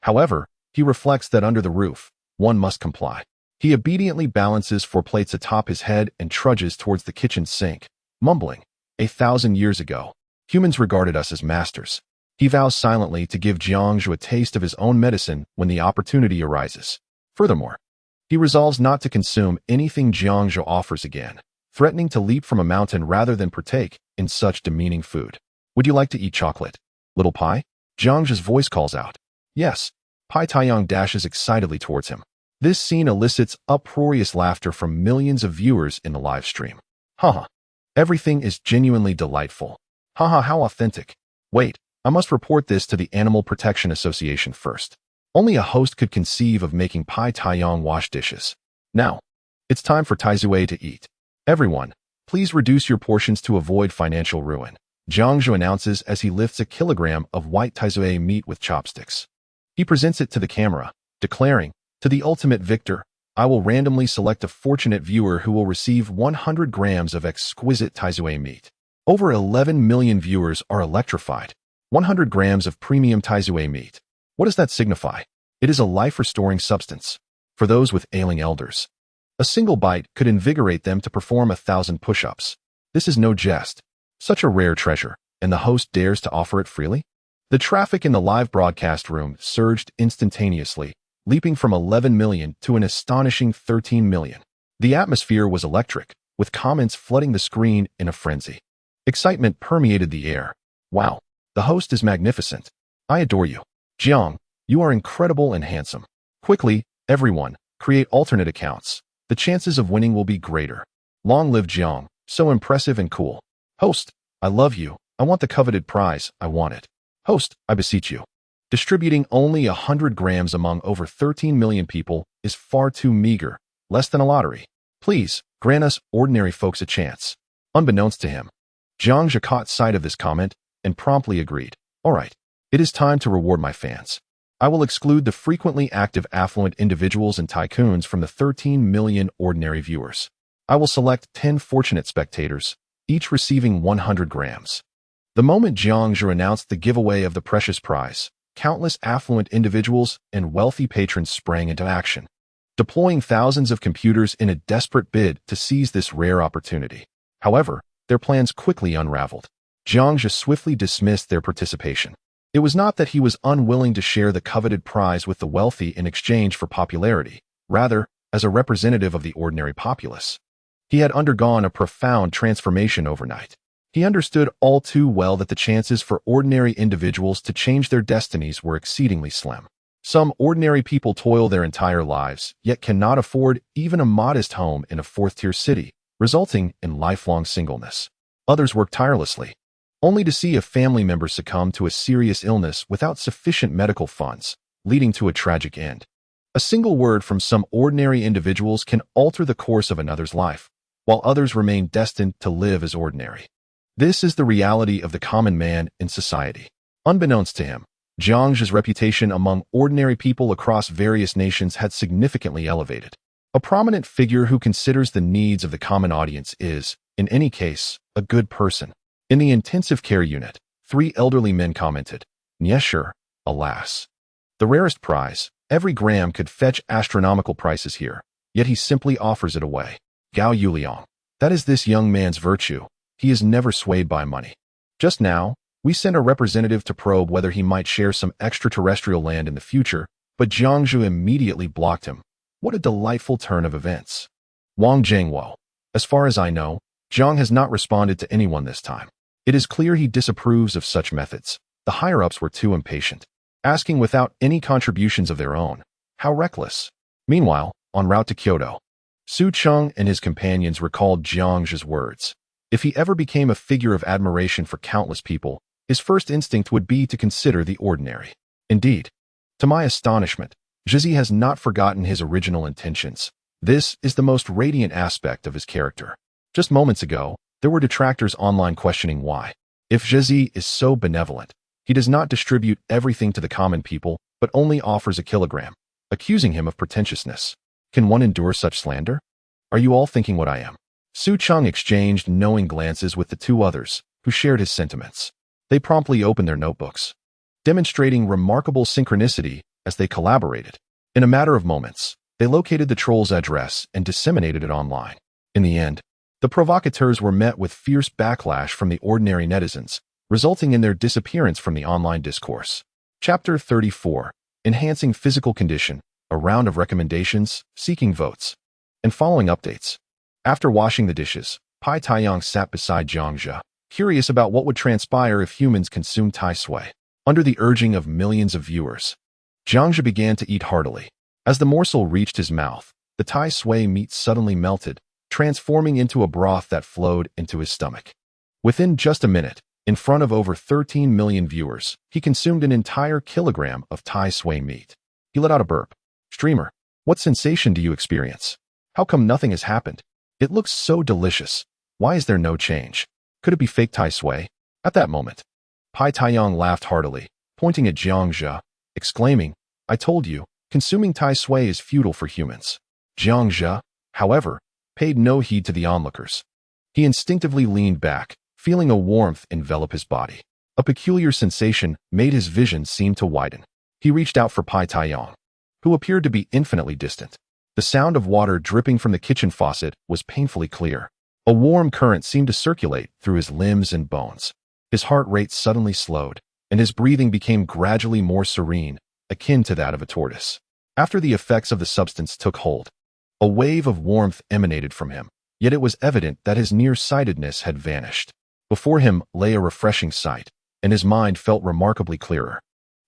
However, he reflects that under the roof, one must comply. He obediently balances 4 plates atop his head and trudges towards the kitchen sink, mumbling, 1,000 years ago, humans regarded us as masters. He vows silently to give Jiangzhe a taste of his own medicine when the opportunity arises. Furthermore, he resolves not to consume anything Jiangzhe offers again, threatening to leap from a mountain rather than partake in such demeaning food. Would you like to eat chocolate, little Pai? Jiangzhe's voice calls out. Yes. Pai Taiyang dashes excitedly towards him. This scene elicits uproarious laughter from millions of viewers in the live stream. Haha. Everything is genuinely delightful. Haha, how authentic. Wait, I must report this to the Animal Protection Association first. Only a host could conceive of making Pai Taiyang wash dishes. Now, it's time for Taizue to eat. Everyone, please reduce your portions to avoid financial ruin, Jiangzhe announces as he lifts a kilogram of white Taizue meat with chopsticks. He presents it to the camera, declaring, to the ultimate victor, I will randomly select a fortunate viewer who will receive 100 grams of exquisite Taizue meat. Over 11 million viewers are electrified. 100 grams of premium Taizue meat. What does that signify? It is a life-restoring substance. For those with ailing elders, a single bite could invigorate them to perform 1,000 push-ups. This is no jest. Such a rare treasure, and the host dares to offer it freely? The traffic in the live broadcast room surged instantaneously, leaping from 11 million to an astonishing 13 million. The atmosphere was electric, with comments flooding the screen in a frenzy. Excitement permeated the air. Wow, the host is magnificent. I adore you. Jiang, you are incredible and handsome. Quickly, everyone, create alternate accounts. The chances of winning will be greater. Long live Jiang, so impressive and cool. Host, I love you. I want the coveted prize. I want it. Host, I beseech you. Distributing only 100 grams among over 13 million people is far too meager, less than a lottery. Please, grant us ordinary folks a chance. Unbeknownst to him, Jiangzhe caught sight of this comment and promptly agreed. All right, it is time to reward my fans. I will exclude the frequently active affluent individuals and tycoons from the 13 million ordinary viewers. I will select 10 fortunate spectators, each receiving 100 grams. The moment Jiangzhe announced the giveaway of the precious prize, countless affluent individuals and wealthy patrons sprang into action, deploying thousands of computers in a desperate bid to seize this rare opportunity. However, their plans quickly unraveled. Jiang Zhe swiftly dismissed their participation. It was not that he was unwilling to share the coveted prize with the wealthy in exchange for popularity. Rather, as a representative of the ordinary populace, he had undergone a profound transformation overnight. He understood all too well that the chances for ordinary individuals to change their destinies were exceedingly slim. Some ordinary people toil their entire lives, yet cannot afford even a modest home in a fourth-tier city, resulting in lifelong singleness. Others work tirelessly, only to see a family member succumb to a serious illness without sufficient medical funds, leading to a tragic end. A single word from some ordinary individuals can alter the course of another's life, while others remain destined to live as ordinary. This is the reality of the common man in society. Unbeknownst to him, Jiang Zhe's reputation among ordinary people across various nations had significantly elevated. A prominent figure who considers the needs of the common audience is, in any case, a good person. In the intensive care unit, 3 elderly men commented, "Yes, sure, alas. The rarest prize, every gram could fetch astronomical prices here, yet he simply offers it away." Gao Yuliang. That is this young man's virtue. He is never swayed by money. Just now, we sent a representative to probe whether he might share some extraterrestrial land in the future, but Jiang Zhe immediately blocked him. What a delightful turn of events. Wang Zhengwo. As far as I know, Jiang has not responded to anyone this time. It is clear he disapproves of such methods. The higher-ups were too impatient, asking without any contributions of their own. How reckless. Meanwhile, en route to Kyoto, Su Cheng and his companions recalled Jiang Zhe's words. If he ever became a figure of admiration for countless people, his first instinct would be to consider the ordinary. Indeed, to my astonishment, Zhizi has not forgotten his original intentions. This is the most radiant aspect of his character. Just moments ago, there were detractors online questioning why. If Zhizi is so benevolent, he does not distribute everything to the common people, but only offers a kilogram, accusing him of pretentiousness. Can one endure such slander? Are you all thinking what I am? Su Cheng exchanged knowing glances with the 2 others, who shared his sentiments. They promptly opened their notebooks, demonstrating remarkable synchronicity as they collaborated. In a matter of moments, they located the troll's address and disseminated it online. In the end, the provocateurs were met with fierce backlash from the ordinary netizens, resulting in their disappearance from the online discourse. Chapter 34. Enhancing Physical Condition, a round of recommendations, seeking votes, and following updates. After washing the dishes, Pai Taiyang sat beside Jiang Zhe, curious about what would transpire if humans consumed Tai Sui. Under the urging of millions of viewers, Jiang Zhe began to eat heartily. As the morsel reached his mouth, the Tai Sui meat suddenly melted, transforming into a broth that flowed into his stomach. Within just a minute, in front of over 13 million viewers, he consumed an entire kilogram of Tai Sui meat. He let out a burp. "Streamer, what sensation do you experience? How come nothing has happened? It looks so delicious. Why is there no change? Could it be fake Tai Sui?" At that moment, Pai Taiyang laughed heartily, pointing at Jiang Zhe, exclaiming, "I told you, consuming Tai Sui is futile for humans." Jiang Zhe, however, paid no heed to the onlookers. He instinctively leaned back, feeling a warmth envelop his body. A peculiar sensation made his vision seem to widen. He reached out for Pai Taiyang, who appeared to be infinitely distant. The sound of water dripping from the kitchen faucet was painfully clear. A warm current seemed to circulate through his limbs and bones. His heart rate suddenly slowed, and his breathing became gradually more serene, akin to that of a tortoise. After the effects of the substance took hold, a wave of warmth emanated from him, yet it was evident that his nearsightedness had vanished. Before him lay a refreshing sight, and his mind felt remarkably clearer.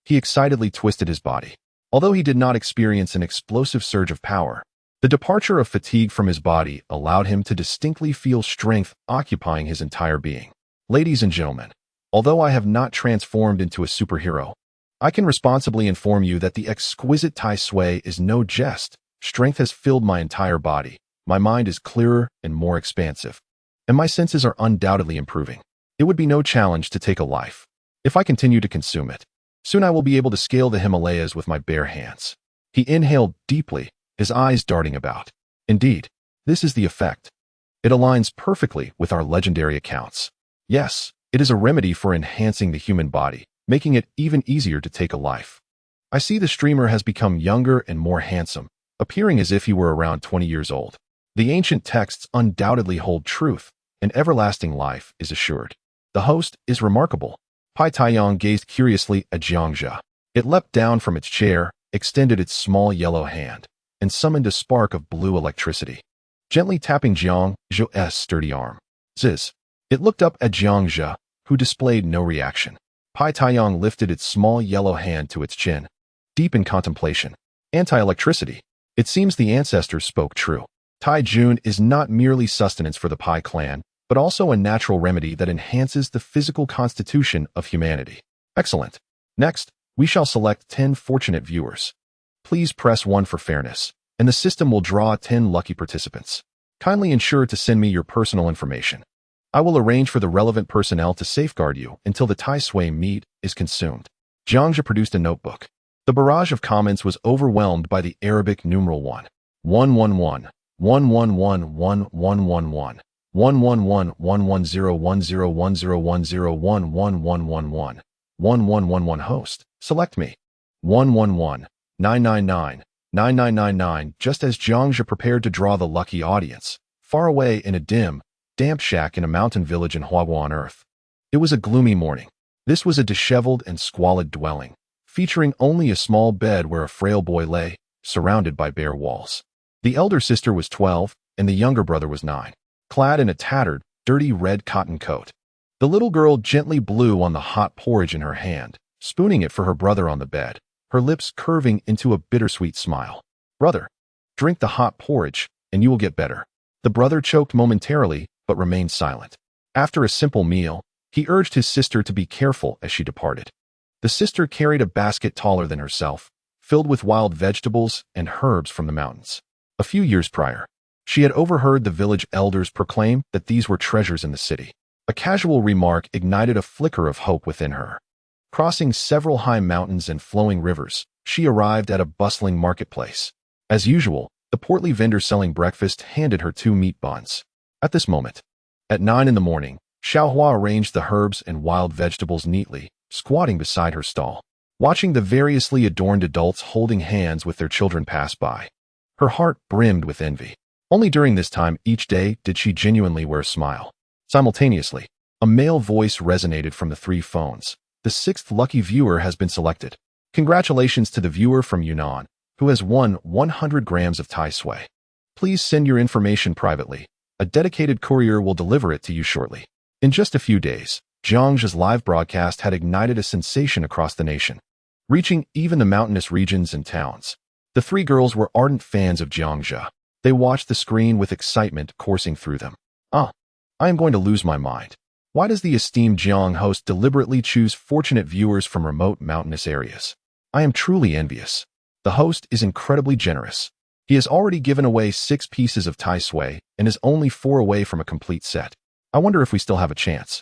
He excitedly twisted his body. Although he did not experience an explosive surge of power, the departure of fatigue from his body allowed him to distinctly feel strength occupying his entire being. Ladies and gentlemen, although I have not transformed into a superhero, I can responsibly inform you that the exquisite Tai Sui is no jest. Strength has filled my entire body. My mind is clearer and more expansive, and my senses are undoubtedly improving. It would be no challenge to take a life. If I continue to consume it, soon I will be able to scale the Himalayas with my bare hands. He inhaled deeply, his eyes darting about. Indeed, this is the effect. It aligns perfectly with our legendary accounts. Yes, it is a remedy for enhancing the human body, making it even easier to take a life. I see the streamer has become younger and more handsome, appearing as if he were around 20 years old. The ancient texts undoubtedly hold truth, and everlasting life is assured. The host is remarkable. Pai Taiyang gazed curiously at Jiang Zhe. It leapt down from its chair, extended its small yellow hand, and summoned a spark of blue electricity, gently tapping Jiang Zhe's sturdy arm. Ziz. It looked up at Jiang Zhe, who displayed no reaction. Pai Taiyang lifted its small yellow hand to its chin, deep in contemplation. Anti-electricity. It seems the ancestors spoke true. Tai Jun is not merely sustenance for the Pai clan, but also a natural remedy that enhances the physical constitution of humanity. Excellent. Next, we shall select 10 fortunate viewers. Please press 1 for fairness, and the system will draw 10 lucky participants. Kindly ensure to send me your personal information. I will arrange for the relevant personnel to safeguard you until the Tai Sui meat is consumed. Jiang Zhe produced a notebook. The barrage of comments was overwhelmed by the Arabic numeral 1. 111, 11111111, 111 1101010101111, 1111 host. Select me. 111 999 9999. Just as Jiang Zhe prepared to draw the lucky audience, far away in a dim, damp shack in a mountain village in Huaguo on Earth. It was a gloomy morning. This was a disheveled and squalid dwelling, featuring only a small bed where a frail boy lay, surrounded by bare walls. The elder sister was 12, and the younger brother was 9, clad in a tattered, dirty red cotton coat. The little girl gently blew on the hot porridge in her hand, spooning it for her brother on the bed, her lips curving into a bittersweet smile. Brother, drink the hot porridge, and you will get better. The brother choked momentarily, but remained silent. After a simple meal, he urged his sister to be careful as she departed. The sister carried a basket taller than herself, filled with wild vegetables and herbs from the mountains. A few years prior, she had overheard the village elders proclaim that these were treasures in the city. A casual remark ignited a flicker of hope within her. Crossing several high mountains and flowing rivers, she arrived at a bustling marketplace. As usual, the portly vendor selling breakfast handed her 2 meat buns. At this moment, at 9 in the morning, Xiaohua arranged the herbs and wild vegetables neatly, squatting beside her stall, watching the variously adorned adults holding hands with their children pass by. Her heart brimmed with envy. Only during this time each day did she genuinely wear a smile. Simultaneously, a male voice resonated from the 3 phones. The 6th lucky viewer has been selected. Congratulations to the viewer from Yunnan, who has won 100 grams of Tai Sui. Please send your information privately. A dedicated courier will deliver it to you shortly. In just a few days, Jiang Zhe's live broadcast had ignited a sensation across the nation, reaching even the mountainous regions and towns. The 3 girls were ardent fans of Jiang Zhe. They watched the screen with excitement coursing through them. I am going to lose my mind. Why does the esteemed Jiang host deliberately choose fortunate viewers from remote mountainous areas? I am truly envious. The host is incredibly generous. He has already given away 6 pieces of Tai Sui and is only 4 away from a complete set. I wonder if we still have a chance.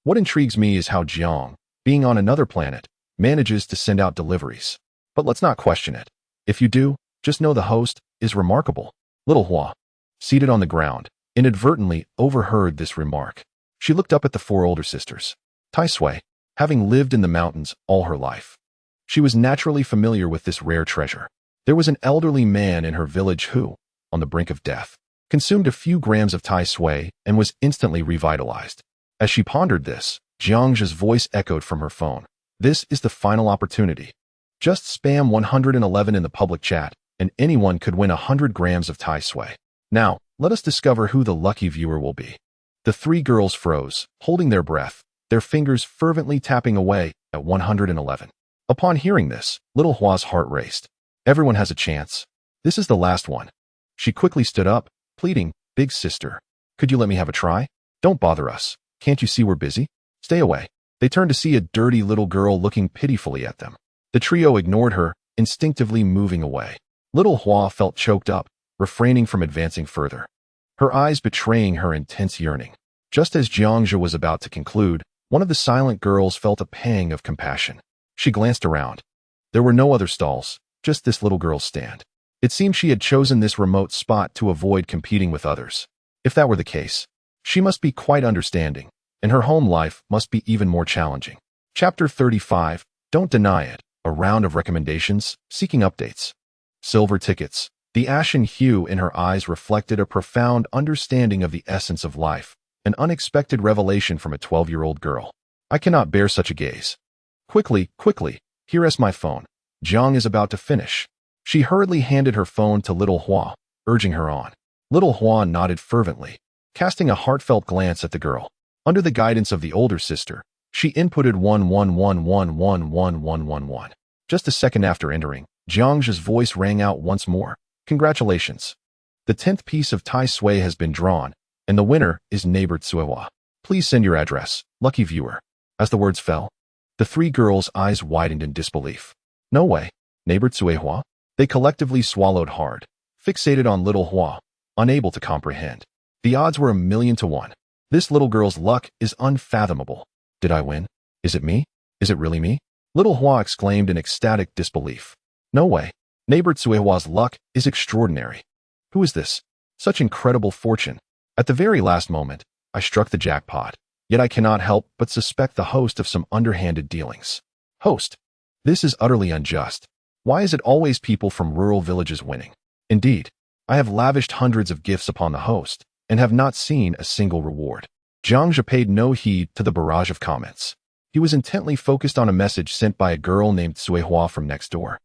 What intrigues me is how Jiang, being on another planet, manages to send out deliveries. But let's not question it. If you do, just know the host is remarkable. Little Hua, seated on the ground, inadvertently overheard this remark. She looked up at the 4 older sisters. Tai Sui, having lived in the mountains all her life, she was naturally familiar with this rare treasure. There was an elderly man in her village who, on the brink of death, consumed a few grams of Tai Sui and was instantly revitalized. As she pondered this, Jiang Zhe's voice echoed from her phone. This is the final opportunity. Just spam 111 in the public chat, and anyone could win 100 grams of Tai Sui. Now, let us discover who the lucky viewer will be. The 3 girls froze, holding their breath, their fingers fervently tapping away at 111. Upon hearing this, little Hua's heart raced. Everyone has a chance. This is the last one. She quickly stood up, pleading, "Big sister, could you let me have a try? Don't bother us. Can't you see we're busy? Stay away." They turned to see a dirty little girl looking pitifully at them. The trio ignored her, instinctively moving away. Little Hua felt choked up, refraining from advancing further, her eyes betraying her intense yearning. Just as Jiang Zhe was about to conclude, one of the silent girls felt a pang of compassion. She glanced around. There were no other stalls, just this little girl's stand. It seemed she had chosen this remote spot to avoid competing with others. If that were the case, she must be quite understanding, and her home life must be even more challenging. Chapter 35, Don't Deny It, a round of recommendations, seeking updates. Silver tickets. The ashen hue in her eyes reflected a profound understanding of the essence of life, An unexpected revelation from a 12-year-old girl. I cannot bear such a gaze. Quickly, quickly, here is my phone. Jiang is about to finish. She hurriedly handed her phone to little Hua, urging her on. Little Hua nodded fervently, casting a heartfelt glance at the girl. Under the guidance of the older sister, she inputted 1111111111. Just a second after entering, Jiang's voice rang out once more. Congratulations. The 10th piece of Tai Sui has been drawn, and the winner is neighbor Tsuehua. Please send your address, lucky viewer. As the words fell, the three girls' eyes widened in disbelief. No way. Neighbor Tsuehua? They collectively swallowed hard, fixated on little Hua, unable to comprehend. The odds were 1,000,000 to 1. This little girl's luck is unfathomable. Did I win? Is it me? Is it really me? Little Hua exclaimed in ecstatic disbelief. No way. Neighbor Tsuehua's luck is extraordinary. Who is this? Such incredible fortune. At the very last moment, I struck the jackpot. Yet I cannot help but suspect the host of some underhanded dealings. Host. This is utterly unjust. Why is it always people from rural villages winning? Indeed, I have lavished hundreds of gifts upon the host, and have not seen a single reward. Jiang paid no heed to the barrage of comments. He was intently focused on a message sent by a girl named Tsuehua from next door,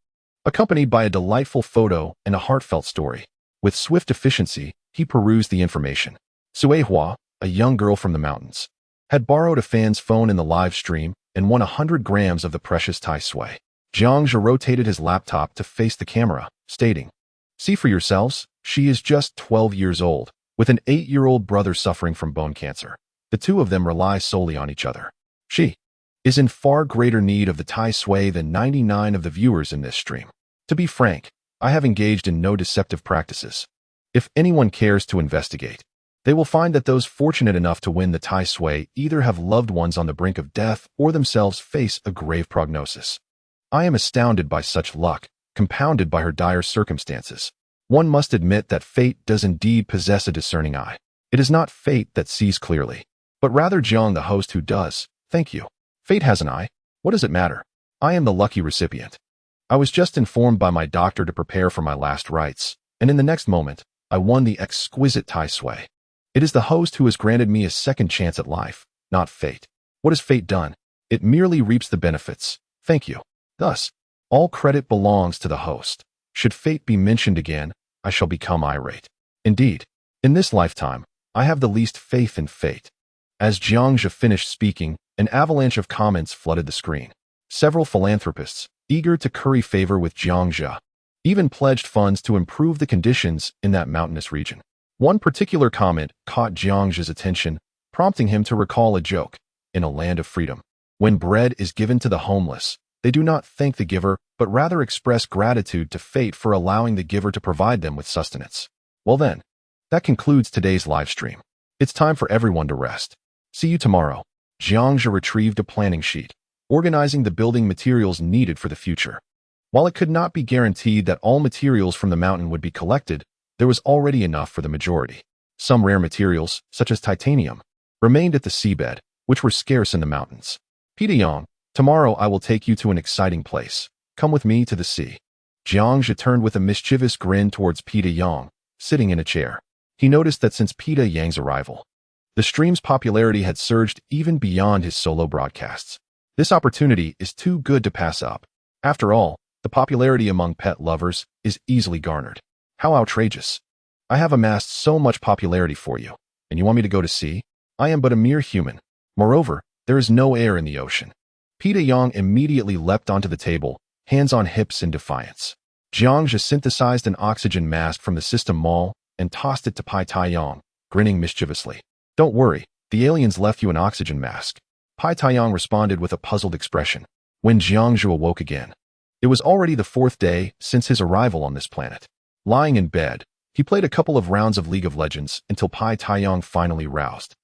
accompanied by a delightful photo and a heartfelt story. With swift efficiency, he perused the information. Tsuehua, a young girl from the mountains, had borrowed a fan's phone in the live stream and won 100 grams of the precious Tai Sui. Jiang rotated his laptop to face the camera, stating, "See for yourselves, she is just 12 years old, with an 8-year-old brother suffering from bone cancer. The two of them rely solely on each other. She is in far greater need of the Tai Sui than 99 of the viewers in this stream. To be frank, I have engaged in no deceptive practices. If anyone cares to investigate, they will find that those fortunate enough to win the Tai Sui either have loved ones on the brink of death or themselves face a grave prognosis. I am astounded by such luck, compounded by her dire circumstances. One must admit that fate does indeed possess a discerning eye. It is not fate that sees clearly, but rather Jiang the host who does. Thank you. Fate has an eye. What does it matter? I am the lucky recipient. I was just informed by my doctor to prepare for my last rites, and in the next moment, I won the exquisite Tai Sui. It is the host who has granted me a second chance at life, not fate. What has fate done? It merely reaps the benefits. Thank you. Thus, all credit belongs to the host. Should fate be mentioned again, I shall become irate. Indeed, in this lifetime, I have the least faith in fate. As Jiang finished speaking, an avalanche of comments flooded the screen. Several philanthropists, eager to curry favor with Jiang, even pledged funds to improve the conditions in that mountainous region. One particular comment caught Jiang's attention, prompting him to recall a joke. In a land of freedom, when bread is given to the homeless, they do not thank the giver, but rather express gratitude to fate for allowing the giver to provide them with sustenance. Well then, that concludes today's live stream. It's time for everyone to rest. See you tomorrow. Jiang retrieved a planning sheet, organizing the building materials needed for the future. While it could not be guaranteed that all materials from the mountain would be collected, there was already enough for the majority. Some rare materials, such as titanium, remained at the seabed, which were scarce in the mountains. Peter Yang, tomorrow I will take you to an exciting place. Come with me to the sea. Jiang turned with a mischievous grin towards Peter Yang, sitting in a chair. He noticed that since Peter Yang's arrival, the stream's popularity had surged even beyond his solo broadcasts. This opportunity is too good to pass up. After all, the popularity among pet lovers is easily garnered. How outrageous. I have amassed so much popularity for you, and you want me to go to sea? I am but a mere human. Moreover, there is no air in the ocean. Peter Yang immediately leapt onto the table, hands on hips in defiance. Jiang synthesized an oxygen mask from the system mall and tossed it to Pai Taiyang, grinning mischievously. Don't worry, the aliens left you an oxygen mask. Pai Taiyang responded with a puzzled expression. When Jiang awoke again, it was already the 4th day since his arrival on this planet. Lying in bed, he played a couple of rounds of League of Legends until Pai Taiyang finally roused.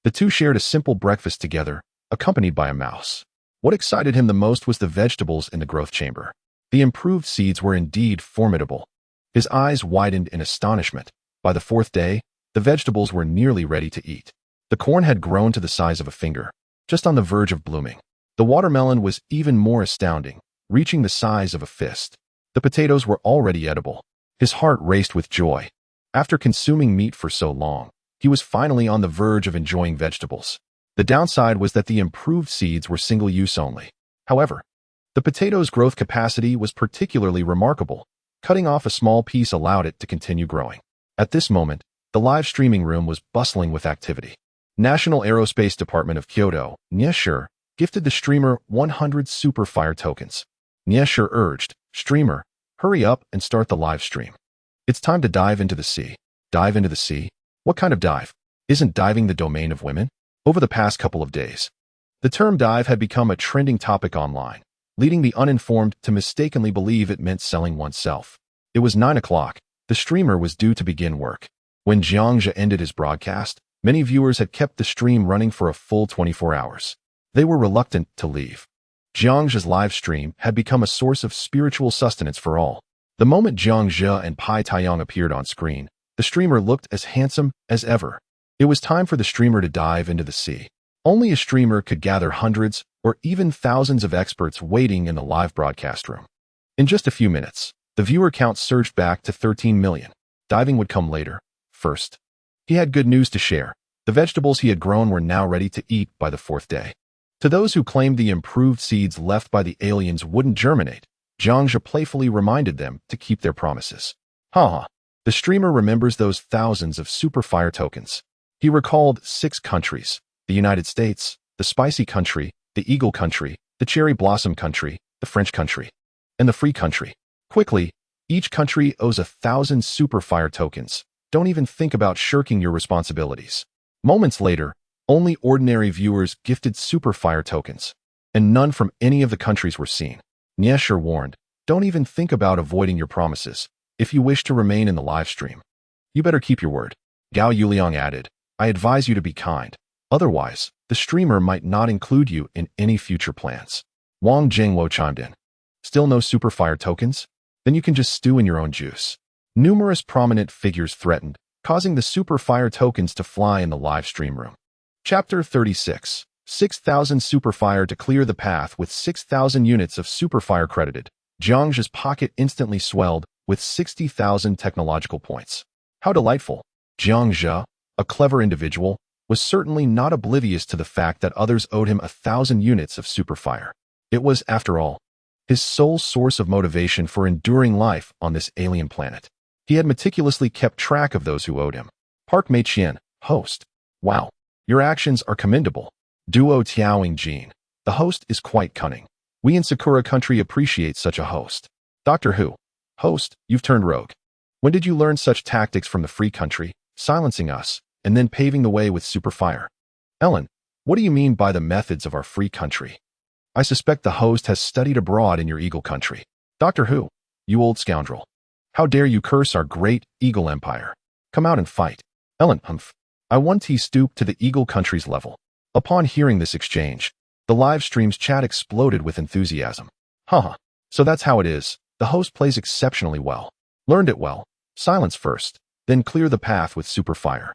The two shared a simple breakfast together, accompanied by a mouse. What excited him the most was the vegetables in the growth chamber. The improved seeds were indeed formidable. His eyes widened in astonishment. By the 4th day, the vegetables were nearly ready to eat. The corn had grown to the size of a finger, just on the verge of blooming. The watermelon was even more astounding, reaching the size of a fist. The potatoes were already edible. His heart raced with joy. After consuming meat for so long, He was finally on the verge of enjoying vegetables. The downside was that the improved seeds were single-use only. However, the potato's growth capacity was particularly remarkable. Cutting off a small piece allowed it to continue growing. At this moment, the live streaming room was bustling with activity. National Aerospace Department of Kyoto, Nyeshur, gifted the streamer 100 Superfire tokens. Nyeshur urged, "Streamer, hurry up and start the live stream. It's time to dive into the sea." Dive into the sea? What kind of dive? Isn't diving the domain of women? Over the past couple of days, the term dive had become a trending topic online, leading the uninformed to mistakenly believe it meant selling oneself. It was 9 o'clock. The streamer was due to begin work. When Jiang Zhe ended his broadcast, many viewers had kept the stream running for a full 24 hours. They were reluctant to leave. Jiang Zhe's live stream had become a source of spiritual sustenance for all. The moment Jiang Zhe and Pai Taiyang appeared on screen, the streamer looked as handsome as ever. It was time for the streamer to dive into the sea. Only a streamer could gather hundreds or even thousands of experts waiting in the live broadcast room. In just a few minutes, the viewer count surged back to 13 million. Diving would come later. First, he had good news to share. The vegetables he had grown were now ready to eat by the 4th day. To those who claimed the improved seeds left by the aliens wouldn't germinate, Jiang Zhe playfully reminded them to keep their promises. Haha. The streamer remembers those thousands of Superfire tokens. He recalled 6 countries: the United States, the Spicy Country, the Eagle Country, the Cherry Blossom Country, the French Country, and the Free Country. Quickly, each country owes 1,000 Superfire tokens. Don't even think about shirking your responsibilities. Moments later, only ordinary viewers gifted Superfire tokens, and none from any of the countries were seen. Nyeshur warned, "Don't even think about avoiding your promises. If you wish to remain in the live stream, you better keep your word." Gao Yuliang added, "I advise you to be kind. Otherwise, the streamer might not include you in any future plans." Wang Jingwo chimed in, "Still no Superfire tokens? Then you can just stew in your own juice." Numerous prominent figures threatened, causing the Superfire tokens to fly in the live stream room. Chapter 36. 6,000 Superfire to clear the path with 6,000 units of Superfire credited. Jiang Zhe's pocket instantly swelled with 60,000 technological points. How delightful. Jiang Zhe, a clever individual, was certainly not oblivious to the fact that others owed him 1,000 units of Superfire. It was, after all, his sole source of motivation for enduring life on this alien planet. He had meticulously kept track of those who owed him. Park Meiqian, host. Wow, your actions are commendable. Duo Tiaoing Jin. The host is quite cunning. We in Sakura Country appreciate such a host. Doctor Who. Host, you've turned rogue. When did you learn such tactics from the Free Country, silencing us, and then paving the way with Superfire? Ellen, what do you mean by the methods of our Free Country? I suspect the host has studied abroad in your Eagle Country. Doctor Who. You old scoundrel. How dare you curse our great Eagle Empire? Come out and fight. Ellen, humph. I want he stooped to the Eagle Country's level. Upon hearing this exchange, the live stream's chat exploded with enthusiasm. Haha, so that's how it is. The host plays exceptionally well. Learned it well. Silence first, then clear the path with Superfire.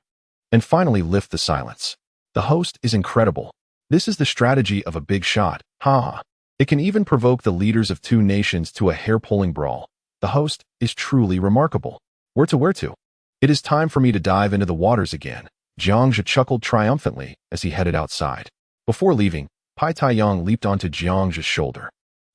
And finally lift the silence. The host is incredible. This is the strategy of a big shot. Haha. It can even provoke the leaders of 2 nations to a hair-pulling brawl. The host is truly remarkable. Where to? It is time for me to dive into the waters again. Jiang Zhe chuckled triumphantly as he headed outside. Before leaving, Pai Taiyang leaped onto Jiang Zhe's shoulder.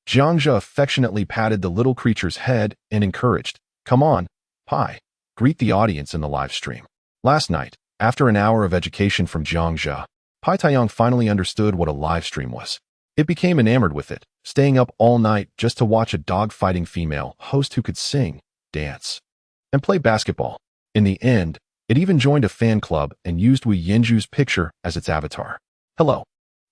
Jiang Zhe affectionately patted the little creature's head and encouraged, "Come on, Pai, greet the audience in the live stream." Last night, after an hour of education from Jiang Zhe, Pai Taiyang finally understood what a live stream was. It became enamored with it, staying up all night just to watch a dog-fighting female host who could sing, dance, and play basketball. In the end, it even joined a fan club and used Wu Yinju's picture as its avatar. Hello,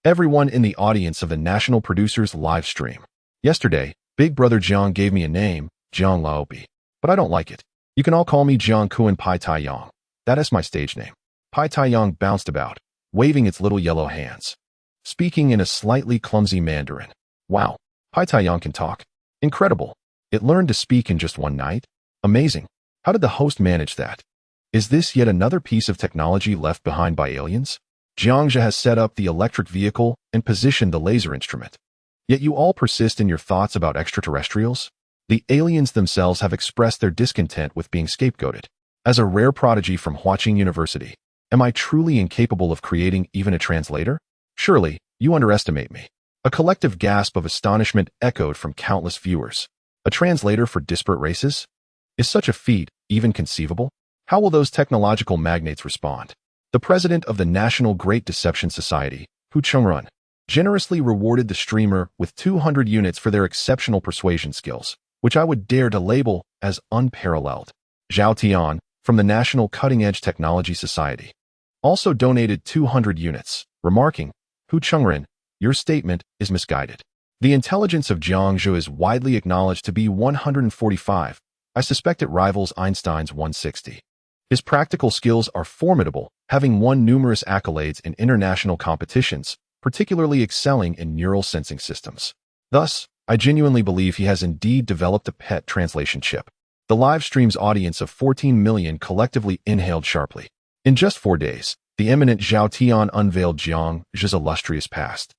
everyone in the audience of the National Producers live stream. Yesterday, Big Brother Jiang gave me a name, Jiang Laopi, but I don't like it. You can all call me Jiang Kuan Pai Taiyang. That is my stage name. Pai Taiyang bounced about, waving its little yellow hands, speaking in a slightly clumsy Mandarin. Wow, Pai Taiyang can talk. Incredible. It learned to speak in just one night? Amazing. How did the host manage that? Is this yet another piece of technology left behind by aliens? Jiang Zhe has set up the electric vehicle and positioned the laser instrument. Yet you all persist in your thoughts about extraterrestrials? The aliens themselves have expressed their discontent with being scapegoated. As a rare prodigy from Huaqing University, Am I truly incapable of creating even a translator? Surely, you underestimate me. A collective gasp of astonishment echoed from countless viewers. A translator for disparate races? Is such a feat even conceivable? How will those technological magnates respond? The president of the National Great Deception Society, Hu Chungrun, generously rewarded the streamer with 200 units for their exceptional persuasion skills, which I would dare to label as unparalleled. Zhao Tian, from the National Cutting Edge Technology Society, also donated 200 units, remarking, Hu Chungrun, your statement is misguided. The intelligence of Jiang Zhu is widely acknowledged to be 145. I suspect it rivals Einstein's 160. His practical skills are formidable, having won numerous accolades in international competitions, particularly excelling in neural sensing systems. Thus, I genuinely believe he has indeed developed a pet translation chip. The live stream's audience of 14 million collectively inhaled sharply. In just 4 days, the eminent Zhao Tian unveiled Jiang Zhu's illustrious past.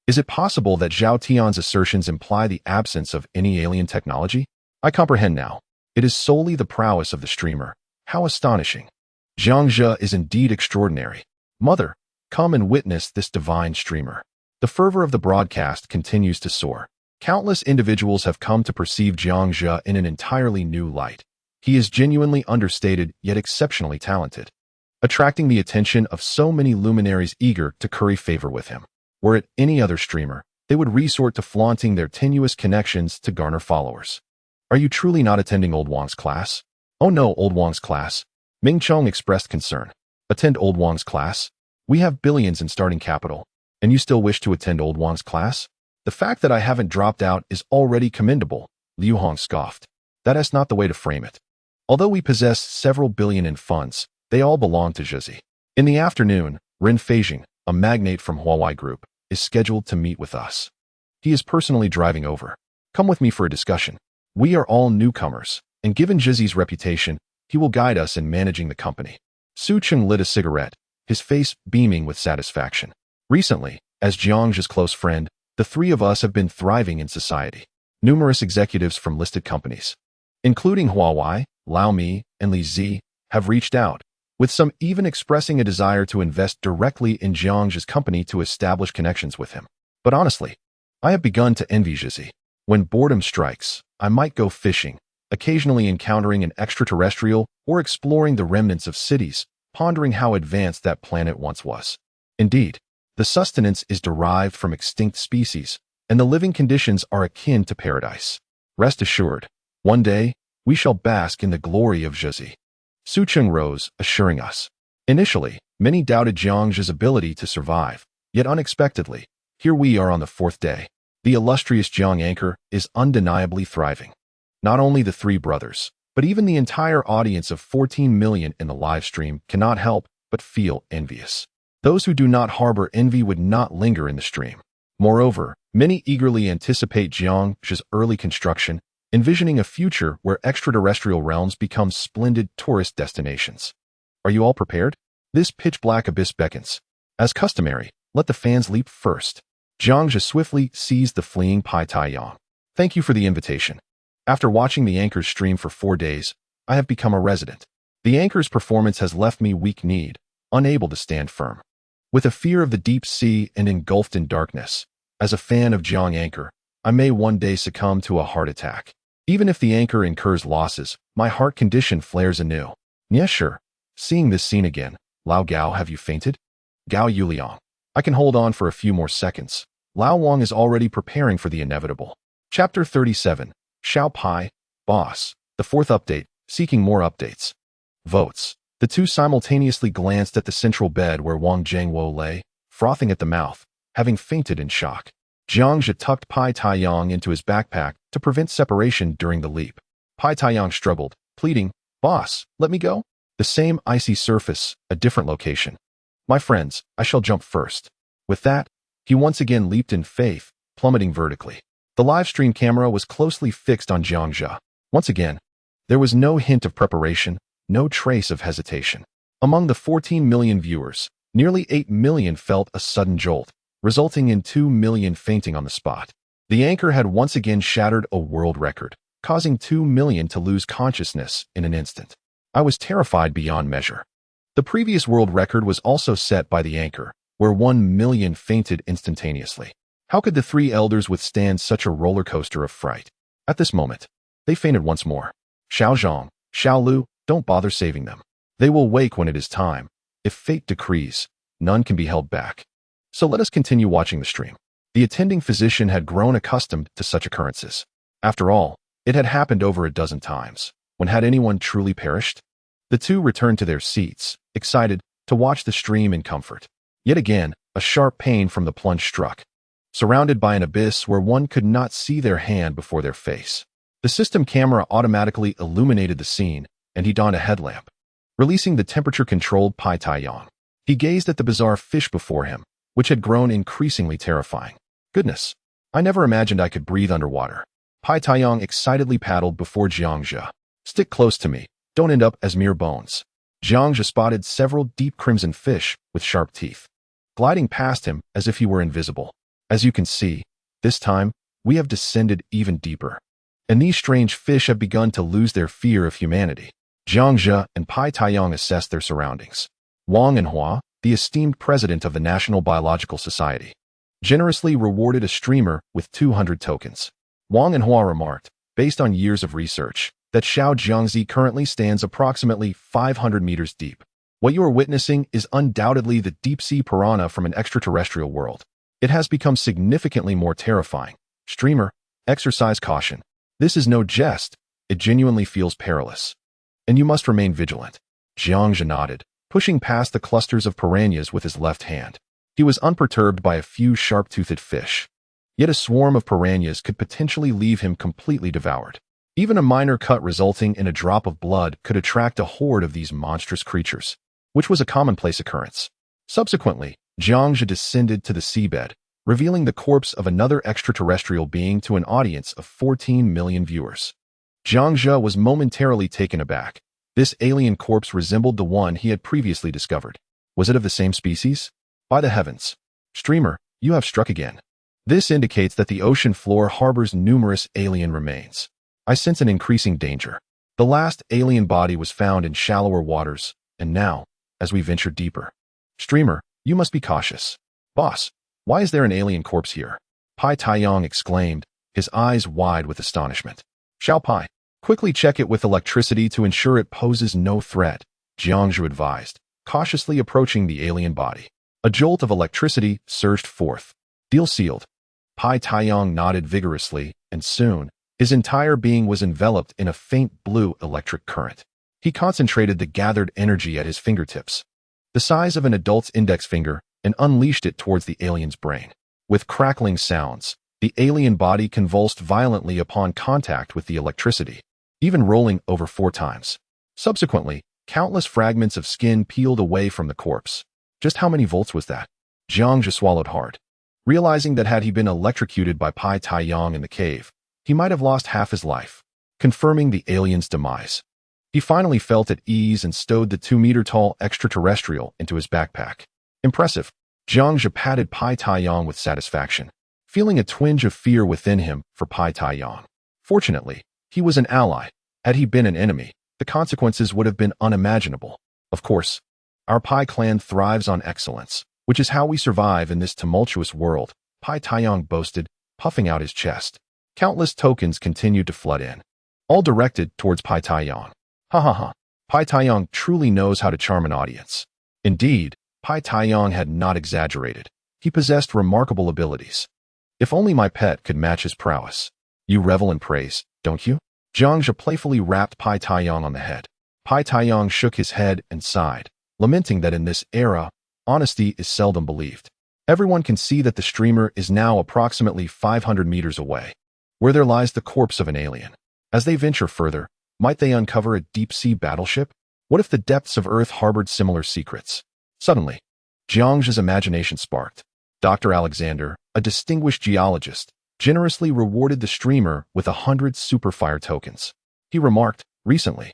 Is it possible that Zhao Tian's assertions imply the absence of any alien technology? I comprehend now. It is solely the prowess of the streamer. How astonishing. Jiang Zhu is indeed extraordinary. Mother, come and witness this divine streamer. The fervor of the broadcast continues to soar. Countless individuals have come to perceive Jiang Zhu in an entirely new light. He is genuinely understated yet exceptionally talented, attracting the attention of so many luminaries eager to curry favor with him. Were it any other streamer, they would resort to flaunting their tenuous connections to garner followers. Are you truly not attending Old Wang's class? Oh no, Old Wang's class. Ming Chong expressed concern. Attend Old Wang's class? We have billions in starting capital, and you still wish to attend Old Wang's class? The fact that I haven't dropped out is already commendable, Liu Hong scoffed. That is not the way to frame it. Although we possess several billion in funds, they all belong to Zhizi. In the afternoon, Ren Feijing, a magnate from Huawei Group, is scheduled to meet with us. He is personally driving over. Come with me for a discussion. We are all newcomers, and given Zhizi's reputation, he will guide us in managing the company. Su Cheng lit a cigarette, his face beaming with satisfaction. Recently, as Jiang Zhu's close friend, the three of us have been thriving in society. Numerous executives from listed companies, including Huawei, Laomi, and Li Zi, have reached out, with some even expressing a desire to invest directly in Jiang Zhu's company to establish connections with him. But honestly, I have begun to envy Zhizi. When boredom strikes, I might go fishing, occasionally encountering an extraterrestrial or exploring the remnants of cities, pondering how advanced that planet once was. Indeed, the sustenance is derived from extinct species, and the living conditions are akin to paradise. Rest assured, one day, we shall bask in the glory of Zhizi. Su Cheng rose, assuring us. Initially, many doubted Jiang Zhu's ability to survive, yet unexpectedly, here we are on the 4th day. The illustrious Jiang anchor is undeniably thriving. Not only the three brothers, but even the entire audience of 14 million in the live stream cannot help but feel envious. Those who do not harbor envy would not linger in the stream. Moreover, many eagerly anticipate Jiang Zhu's early construction, envisioning a future where extraterrestrial realms become splendid tourist destinations. Are you all prepared? This pitch-black abyss beckons. As customary, let the fans leap first. Jiang Zhu swiftly seized the fleeing Pai Taiyang. Thank you for the invitation. After watching the anchor's stream for 4 days, I have become a resident. The anchor's performance has left me weak-kneed, unable to stand firm. With a fear of the deep sea and engulfed in darkness, as a fan of Jiang Anchor, I may one day succumb to a heart attack. Even if the anchor incurs losses, my heart condition flares anew. Yeah, sure. Seeing this scene again, Lao Gao, have you fainted? Gao Yuliang. I can hold on for a few more seconds. Lao Wang is already preparing for the inevitable. Chapter 37. Xiao Pai, Boss. The 4th update, seeking more updates. Votes. The two simultaneously glanced at the central bed where Wang Zhengwo lay, frothing at the mouth, having fainted in shock. Jiang Zhu tucked Pai Taiyang into his backpack to prevent separation during the leap. Pai Taiyang struggled, pleading, Boss, let me go? The same icy surface, a different location. My friends, I shall jump first. With that, he once again leaped in faith, plummeting vertically. The live stream camera was closely fixed on Jiang Zhu. Once again, there was no hint of preparation, no trace of hesitation. Among the 14 million viewers, nearly 8 million felt a sudden jolt, resulting in 2 million fainting on the spot. The anchor had once again shattered a world record, causing 2 million to lose consciousness in an instant. I was terrified beyond measure. The previous world record was also set by the anchor, where 1 million fainted instantaneously. How could the three elders withstand such a roller coaster of fright? At this moment, they fainted once more. Xiao Zhang, Xiao Lu, don't bother saving them. They will wake when it is time. If fate decrees, none can be held back. So let us continue watching the stream. The attending physician had grown accustomed to such occurrences. After all, it had happened over a dozen times. When had anyone truly perished? The two returned to their seats, excited to watch the stream in comfort. Yet again, a sharp pain from the plunge struck. Surrounded by an abyss where one could not see their hand before their face. The system camera automatically illuminated the scene, and he donned a headlamp, releasing the temperature-controlled Pai Taiyang. He gazed at the bizarre fish before him, which had grown increasingly terrifying. Goodness, I never imagined I could breathe underwater. Pai Taiyang excitedly paddled before Jiangzhe. Stick close to me, don't end up as mere bones. Jiangzhe spotted several deep crimson fish with sharp teeth, gliding past him as if he were invisible. As you can see, this time, we have descended even deeper. And these strange fish have begun to lose their fear of humanity. Jiangzhe and Pai Taiyang assessed their surroundings. Wang Enhua, the esteemed president of the National Biological Society, generously rewarded a streamer with 200 tokens. Wang Enhua remarked, based on years of research, that Xiao Jiangzi currently stands approximately 500 meters deep. What you are witnessing is undoubtedly the deep-sea piranha from an extraterrestrial world. It has become significantly more terrifying. Streamer, exercise caution. This is no jest. It genuinely feels perilous. And you must remain vigilant. Jiangzhe nodded, pushing past the clusters of piranhas with his left hand. He was unperturbed by a few sharp-toothed fish. Yet a swarm of piranhas could potentially leave him completely devoured. Even a minor cut resulting in a drop of blood could attract a horde of these monstrous creatures, which was a commonplace occurrence. Subsequently, Jiangzhe descended to the seabed, revealing the corpse of another extraterrestrial being to an audience of 14 million viewers. Jiangzhe was momentarily taken aback. This alien corpse resembled the one he had previously discovered. Was it of the same species? By the heavens! Streamer, you have struck again. This indicates that the ocean floor harbors numerous alien remains. I sense an increasing danger. The last alien body was found in shallower waters, and now, as we venture deeper. Streamer, you must be cautious. Boss, why is there an alien corpse here? Pai Taiyang exclaimed, his eyes wide with astonishment. Xiao Pai, quickly check it with electricity to ensure it poses no threat, Jiangzhe advised, cautiously approaching the alien body. A jolt of electricity surged forth. Deal sealed. Pai Taiyang nodded vigorously, and soon, his entire being was enveloped in a faint blue electric current. He concentrated the gathered energy at his fingertips, the size of an adult's index finger, and unleashed it towards the alien's brain. With crackling sounds, the alien body convulsed violently upon contact with the electricity, even rolling over 4 times. Subsequently, countless fragments of skin peeled away from the corpse. Just how many volts was that? Jiangzhe swallowed hard, realizing that had he been electrocuted by Pai Taiyang in the cave, he might have lost half his life, confirming the alien's demise. He finally felt at ease and stowed the 2-meter-tall extraterrestrial into his backpack. Impressive. Jiangzhe patted Pai Taiyang with satisfaction, feeling a twinge of fear within him for Pai Taiyang. Fortunately, he was an ally. Had he been an enemy, the consequences would have been unimaginable. Of course, our Pai clan thrives on excellence, which is how we survive in this tumultuous world, Pai Taiyang boasted, puffing out his chest. Countless tokens continued to flood in, all directed towards Pai Taiyang. Ha ha ha. Pai Taiyang truly knows how to charm an audience. Indeed, Pai Taiyang had not exaggerated. He possessed remarkable abilities. If only my pet could match his prowess. You revel in praise, don't you? Jiangzhe playfully rapped Pai Taiyang on the head. Pai Taiyang shook his head and sighed, lamenting that in this era, honesty is seldom believed. Everyone can see that the streamer is now approximately 500 meters away, where there lies the corpse of an alien. As they venture further, might they uncover a deep-sea battleship? What if the depths of Earth harbored similar secrets? Suddenly, Jiangzhe's imagination sparked. Dr. Alexander, a distinguished geologist, generously rewarded the streamer with 100 superfire tokens. He remarked, recently,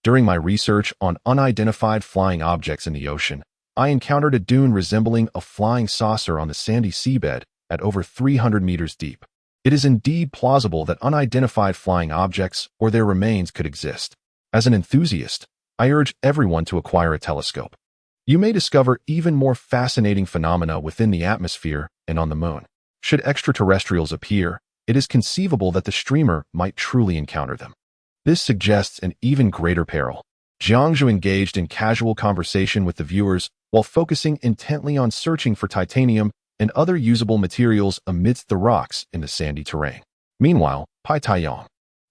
during my research on unidentified flying objects in the ocean, I encountered a dune resembling a flying saucer on the sandy seabed at over 300 meters deep. It is indeed plausible that unidentified flying objects or their remains could exist. As an enthusiast, I urge everyone to acquire a telescope. You may discover even more fascinating phenomena within the atmosphere and on the moon. Should extraterrestrials appear, it is conceivable that the streamer might truly encounter them. This suggests an even greater peril. Jiangzhou engaged in casual conversation with the viewers while focusing intently on searching for titanium and other usable materials amidst the rocks in the sandy terrain. Meanwhile, Pai Taiyang,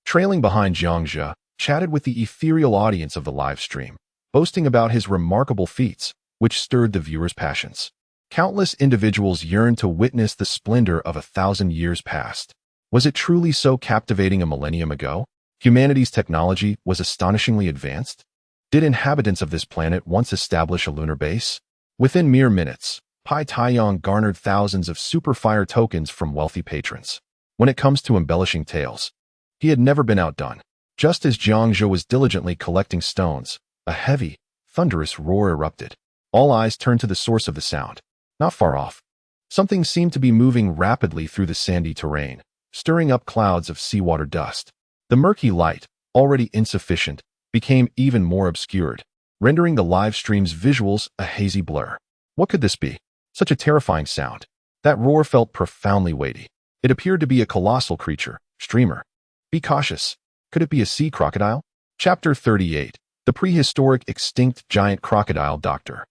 trailing behind Jiangzhou, chatted with the ethereal audience of the live stream, boasting about his remarkable feats, which stirred the viewers' passions. Countless individuals yearned to witness the splendor of 1,000 years past. Was it truly so captivating a millennium ago? Humanity's technology was astonishingly advanced? Did inhabitants of this planet once establish a lunar base? Within mere minutes, Pai Taiyang garnered thousands of Superfire tokens from wealthy patrons. When it comes to embellishing tales, he had never been outdone. Just as Jiangzhou was diligently collecting stones, a heavy, thunderous roar erupted. All eyes turned to the source of the sound. Not far off, something seemed to be moving rapidly through the sandy terrain, stirring up clouds of seawater dust. The murky light, already insufficient, became even more obscured, rendering the live stream's visuals a hazy blur. What could this be? Such a terrifying sound. That roar felt profoundly weighty. It appeared to be a colossal creature. Streamer. Be cautious. Could it be a sea crocodile? Chapter 38. The Prehistoric Extinct Giant Crocodile. Dr.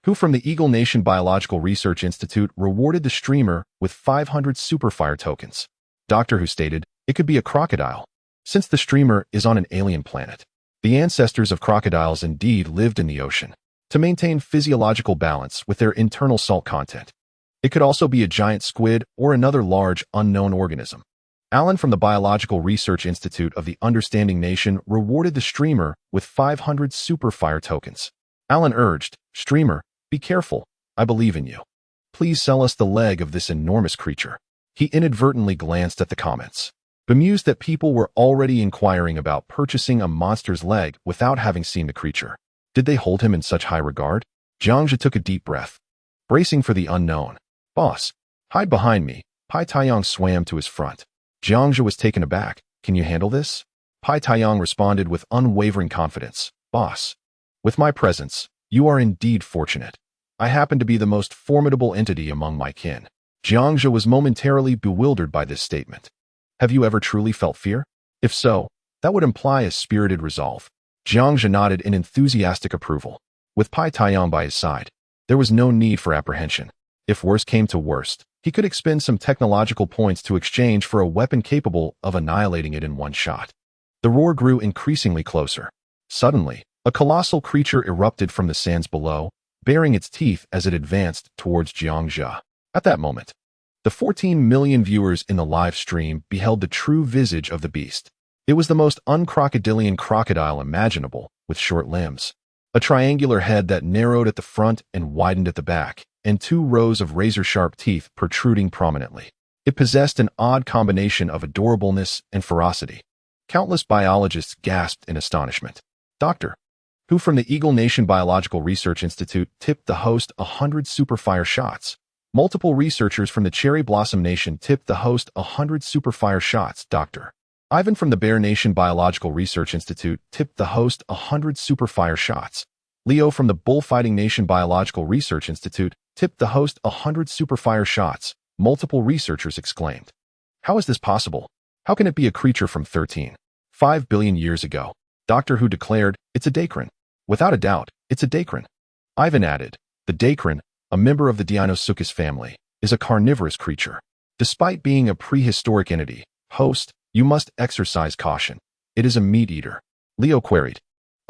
Who from the Eagle Nation Biological Research Institute rewarded the streamer with 500 Superfire tokens. Doctor Who stated, it could be a crocodile. Since the streamer is on an alien planet, the ancestors of crocodiles indeed lived in the ocean to maintain physiological balance with their internal salt content. It could also be a giant squid or another large, unknown organism. Alan from the Biological Research Institute of the Understanding Nation rewarded the streamer with 500 Superfire tokens. Alan urged, Streamer, be careful, I believe in you. Please sell us the leg of this enormous creature. He inadvertently glanced at the comments, bemused that people were already inquiring about purchasing a monster's leg without having seen the creature. Did they hold him in such high regard? Jiangzhou took a deep breath, bracing for the unknown. Boss, hide behind me. Pai Taiyang swam to his front. Jiangzhou was taken aback. Can you handle this? Pai Taiyang responded with unwavering confidence. Boss, with my presence, you are indeed fortunate. I happen to be the most formidable entity among my kin. Jiangzhou was momentarily bewildered by this statement. Have you ever truly felt fear? If so, that would imply a spirited resolve. Jiangzhou nodded in enthusiastic approval. With Pai Taiyang by his side, there was no need for apprehension. If worst came to worst, he could expend some technological points to exchange for a weapon capable of annihilating it in one shot. The roar grew increasingly closer. Suddenly, a colossal creature erupted from the sands below, baring its teeth as it advanced towards Jiangzhou. At that moment, the 14 million viewers in the live stream beheld the true visage of the beast. It was the most uncrocodilian crocodile imaginable, with short limbs, a triangular head that narrowed at the front and widened at the back, and 2 rows of razor-sharp teeth protruding prominently. It possessed an odd combination of adorableness and ferocity. Countless biologists gasped in astonishment. Dr. Who from the Eagle Nation Biological Research Institute tipped the host 100 Superfire shots. Multiple researchers from the Cherry Blossom Nation tipped the host 100 Superfire shots. Dr. Ivan from the Bear Nation Biological Research Institute tipped the host 100 Superfire shots. Leo from the Bullfighting Nation Biological Research Institute tipped the host 100 Superfire shots. Multiple researchers exclaimed. How is this possible? How can it be a creature from 13.5 billion years ago? Doctor Who declared, it's a Dacron. Without a doubt, it's a Dacron. Ivan added, the Dacron, a member of the Deinosuchus family, is a carnivorous creature. Despite being a prehistoric entity, host, you must exercise caution. It is a meat-eater. Leo queried,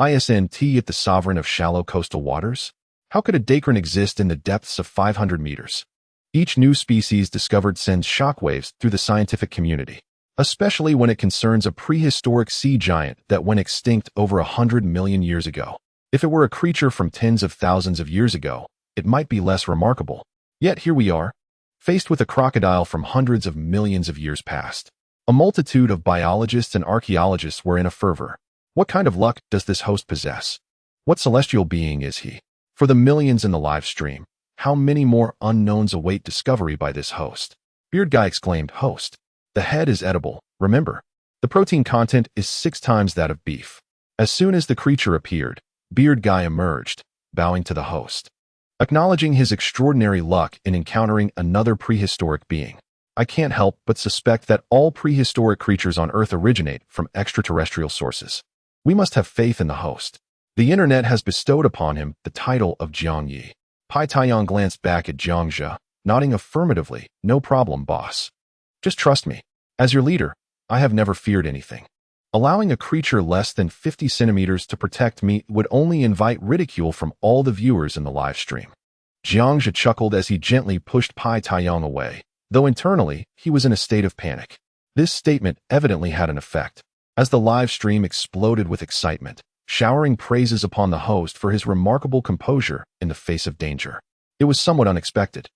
Isn't it the sovereign of shallow coastal waters? How could a Dacron exist in the depths of 500 meters? Each new species discovered sends shockwaves through the scientific community, especially when it concerns a prehistoric sea giant that went extinct over 100 million years ago. If it were a creature from tens of thousands of years ago, it might be less remarkable. Yet here we are, faced with a crocodile from hundreds of millions of years past. A multitude of biologists and archaeologists were in a fervor. What kind of luck does this host possess? What celestial being is he? For the millions in the live stream, how many more unknowns await discovery by this host? Beard Guy exclaimed, Host, the head is edible, remember. The protein content is 6 times that of beef. As soon as the creature appeared, Beard Guy emerged, bowing to the host. Acknowledging his extraordinary luck in encountering another prehistoric being, I can't help but suspect that all prehistoric creatures on Earth originate from extraterrestrial sources. We must have faith in the host. The internet has bestowed upon him the title of Jiang Yi. Pai Taiyang glanced back at Jiang Zhe, nodding affirmatively. No problem, boss. Just trust me. As your leader, I have never feared anything. Allowing a creature less than 50 centimeters to protect me would only invite ridicule from all the viewers in the live stream. Jiang Zhe chuckled as he gently pushed Pai Taiyang away, though internally, he was in a state of panic. This statement evidently had an effect, as the live stream exploded with excitement, showering praises upon the host for his remarkable composure in the face of danger. It was somewhat unexpected.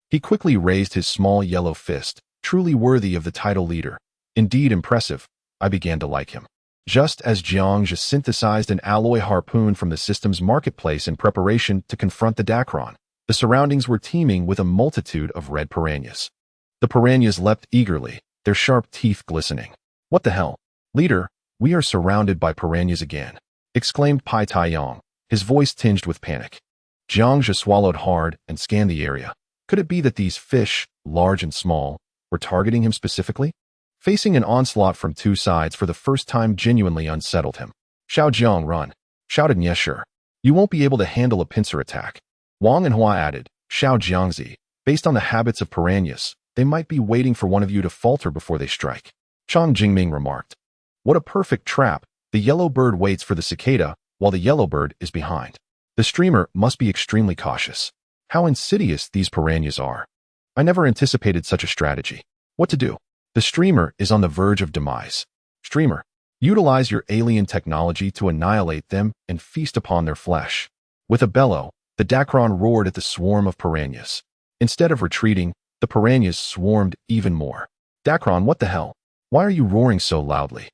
He quickly raised his small yellow fist, truly worthy of the title leader. Indeed impressive. I began to like him. Just as Jiang Zhe synthesized an alloy harpoon from the system's marketplace in preparation to confront the Dacron, the surroundings were teeming with a multitude of red piranhas. The piranhas leapt eagerly, their sharp teeth glistening. What the hell? Leader, we are surrounded by piranhas again, exclaimed Pai Taiyang, his voice tinged with panic. Jiang Zhe swallowed hard and scanned the area. Could it be that these fish, large and small, were targeting him specifically? Facing an onslaught from two sides for the first time genuinely unsettled him. Xiao Jiang, run, shouted Ye Shi. You won't be able to handle a pincer attack. Wang and Hua added, Xiao Jiangzi, based on the habits of piranhas, they might be waiting for one of you to falter before they strike. Chang Jingming remarked. What a perfect trap. The yellow bird waits for the cicada, while the yellow bird is behind. The streamer must be extremely cautious. How insidious these piranhas are. I never anticipated such a strategy. What to do? The streamer is on the verge of demise. Streamer, utilize your alien technology to annihilate them and feast upon their flesh. With a bellow, the Dacron roared at the swarm of piranhas. Instead of retreating, the piranhas swarmed even more. Dacron, what the hell? Why are you roaring so loudly?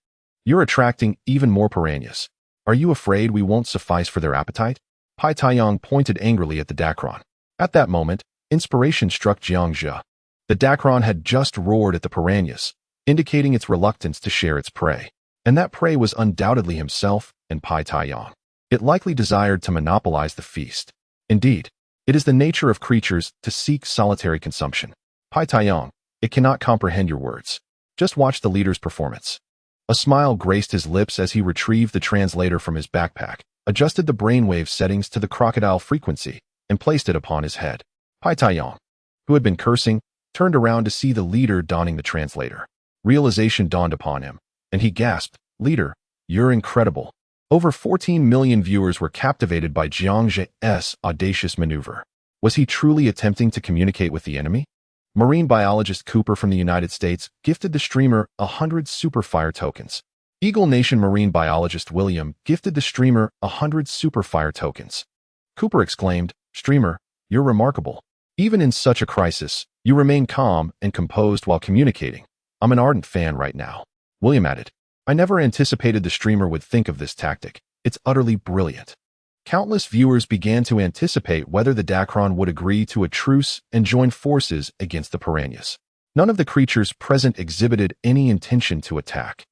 You're attracting even more piranhas. Are you afraid we won't suffice for their appetite? Pai Taiyang pointed angrily at the Dacron. At that moment, inspiration struck Jiang Zhe. The Dacron had just roared at the piranhas, indicating its reluctance to share its prey. And that prey was undoubtedly himself and Pai Taiyang. It likely desired to monopolize the feast. Indeed, it is the nature of creatures to seek solitary consumption. Pai Taiyang, it cannot comprehend your words. Just watch the leader's performance. A smile graced his lips as he retrieved the translator from his backpack, adjusted the brainwave settings to the crocodile frequency, and placed it upon his head. Pai Taiyang, who had been cursing, turned around to see the leader donning the translator. Realization dawned upon him, and he gasped, Leader, you're incredible. Over 14 million viewers were captivated by Jiang Zhe's audacious maneuver. Was he truly attempting to communicate with the enemy? Marine biologist Cooper from the United States gifted the streamer 100 Superfire tokens. Eagle Nation marine biologist William gifted the streamer 100 Superfire tokens. Cooper exclaimed, Streamer, you're remarkable. Even in such a crisis, you remain calm and composed while communicating. I'm an ardent fan right now. William added, I never anticipated the streamer would think of this tactic. It's utterly brilliant. Countless viewers began to anticipate whether the Dacron would agree to a truce and join forces against the piranhas. None of the creatures present exhibited any intention to attack,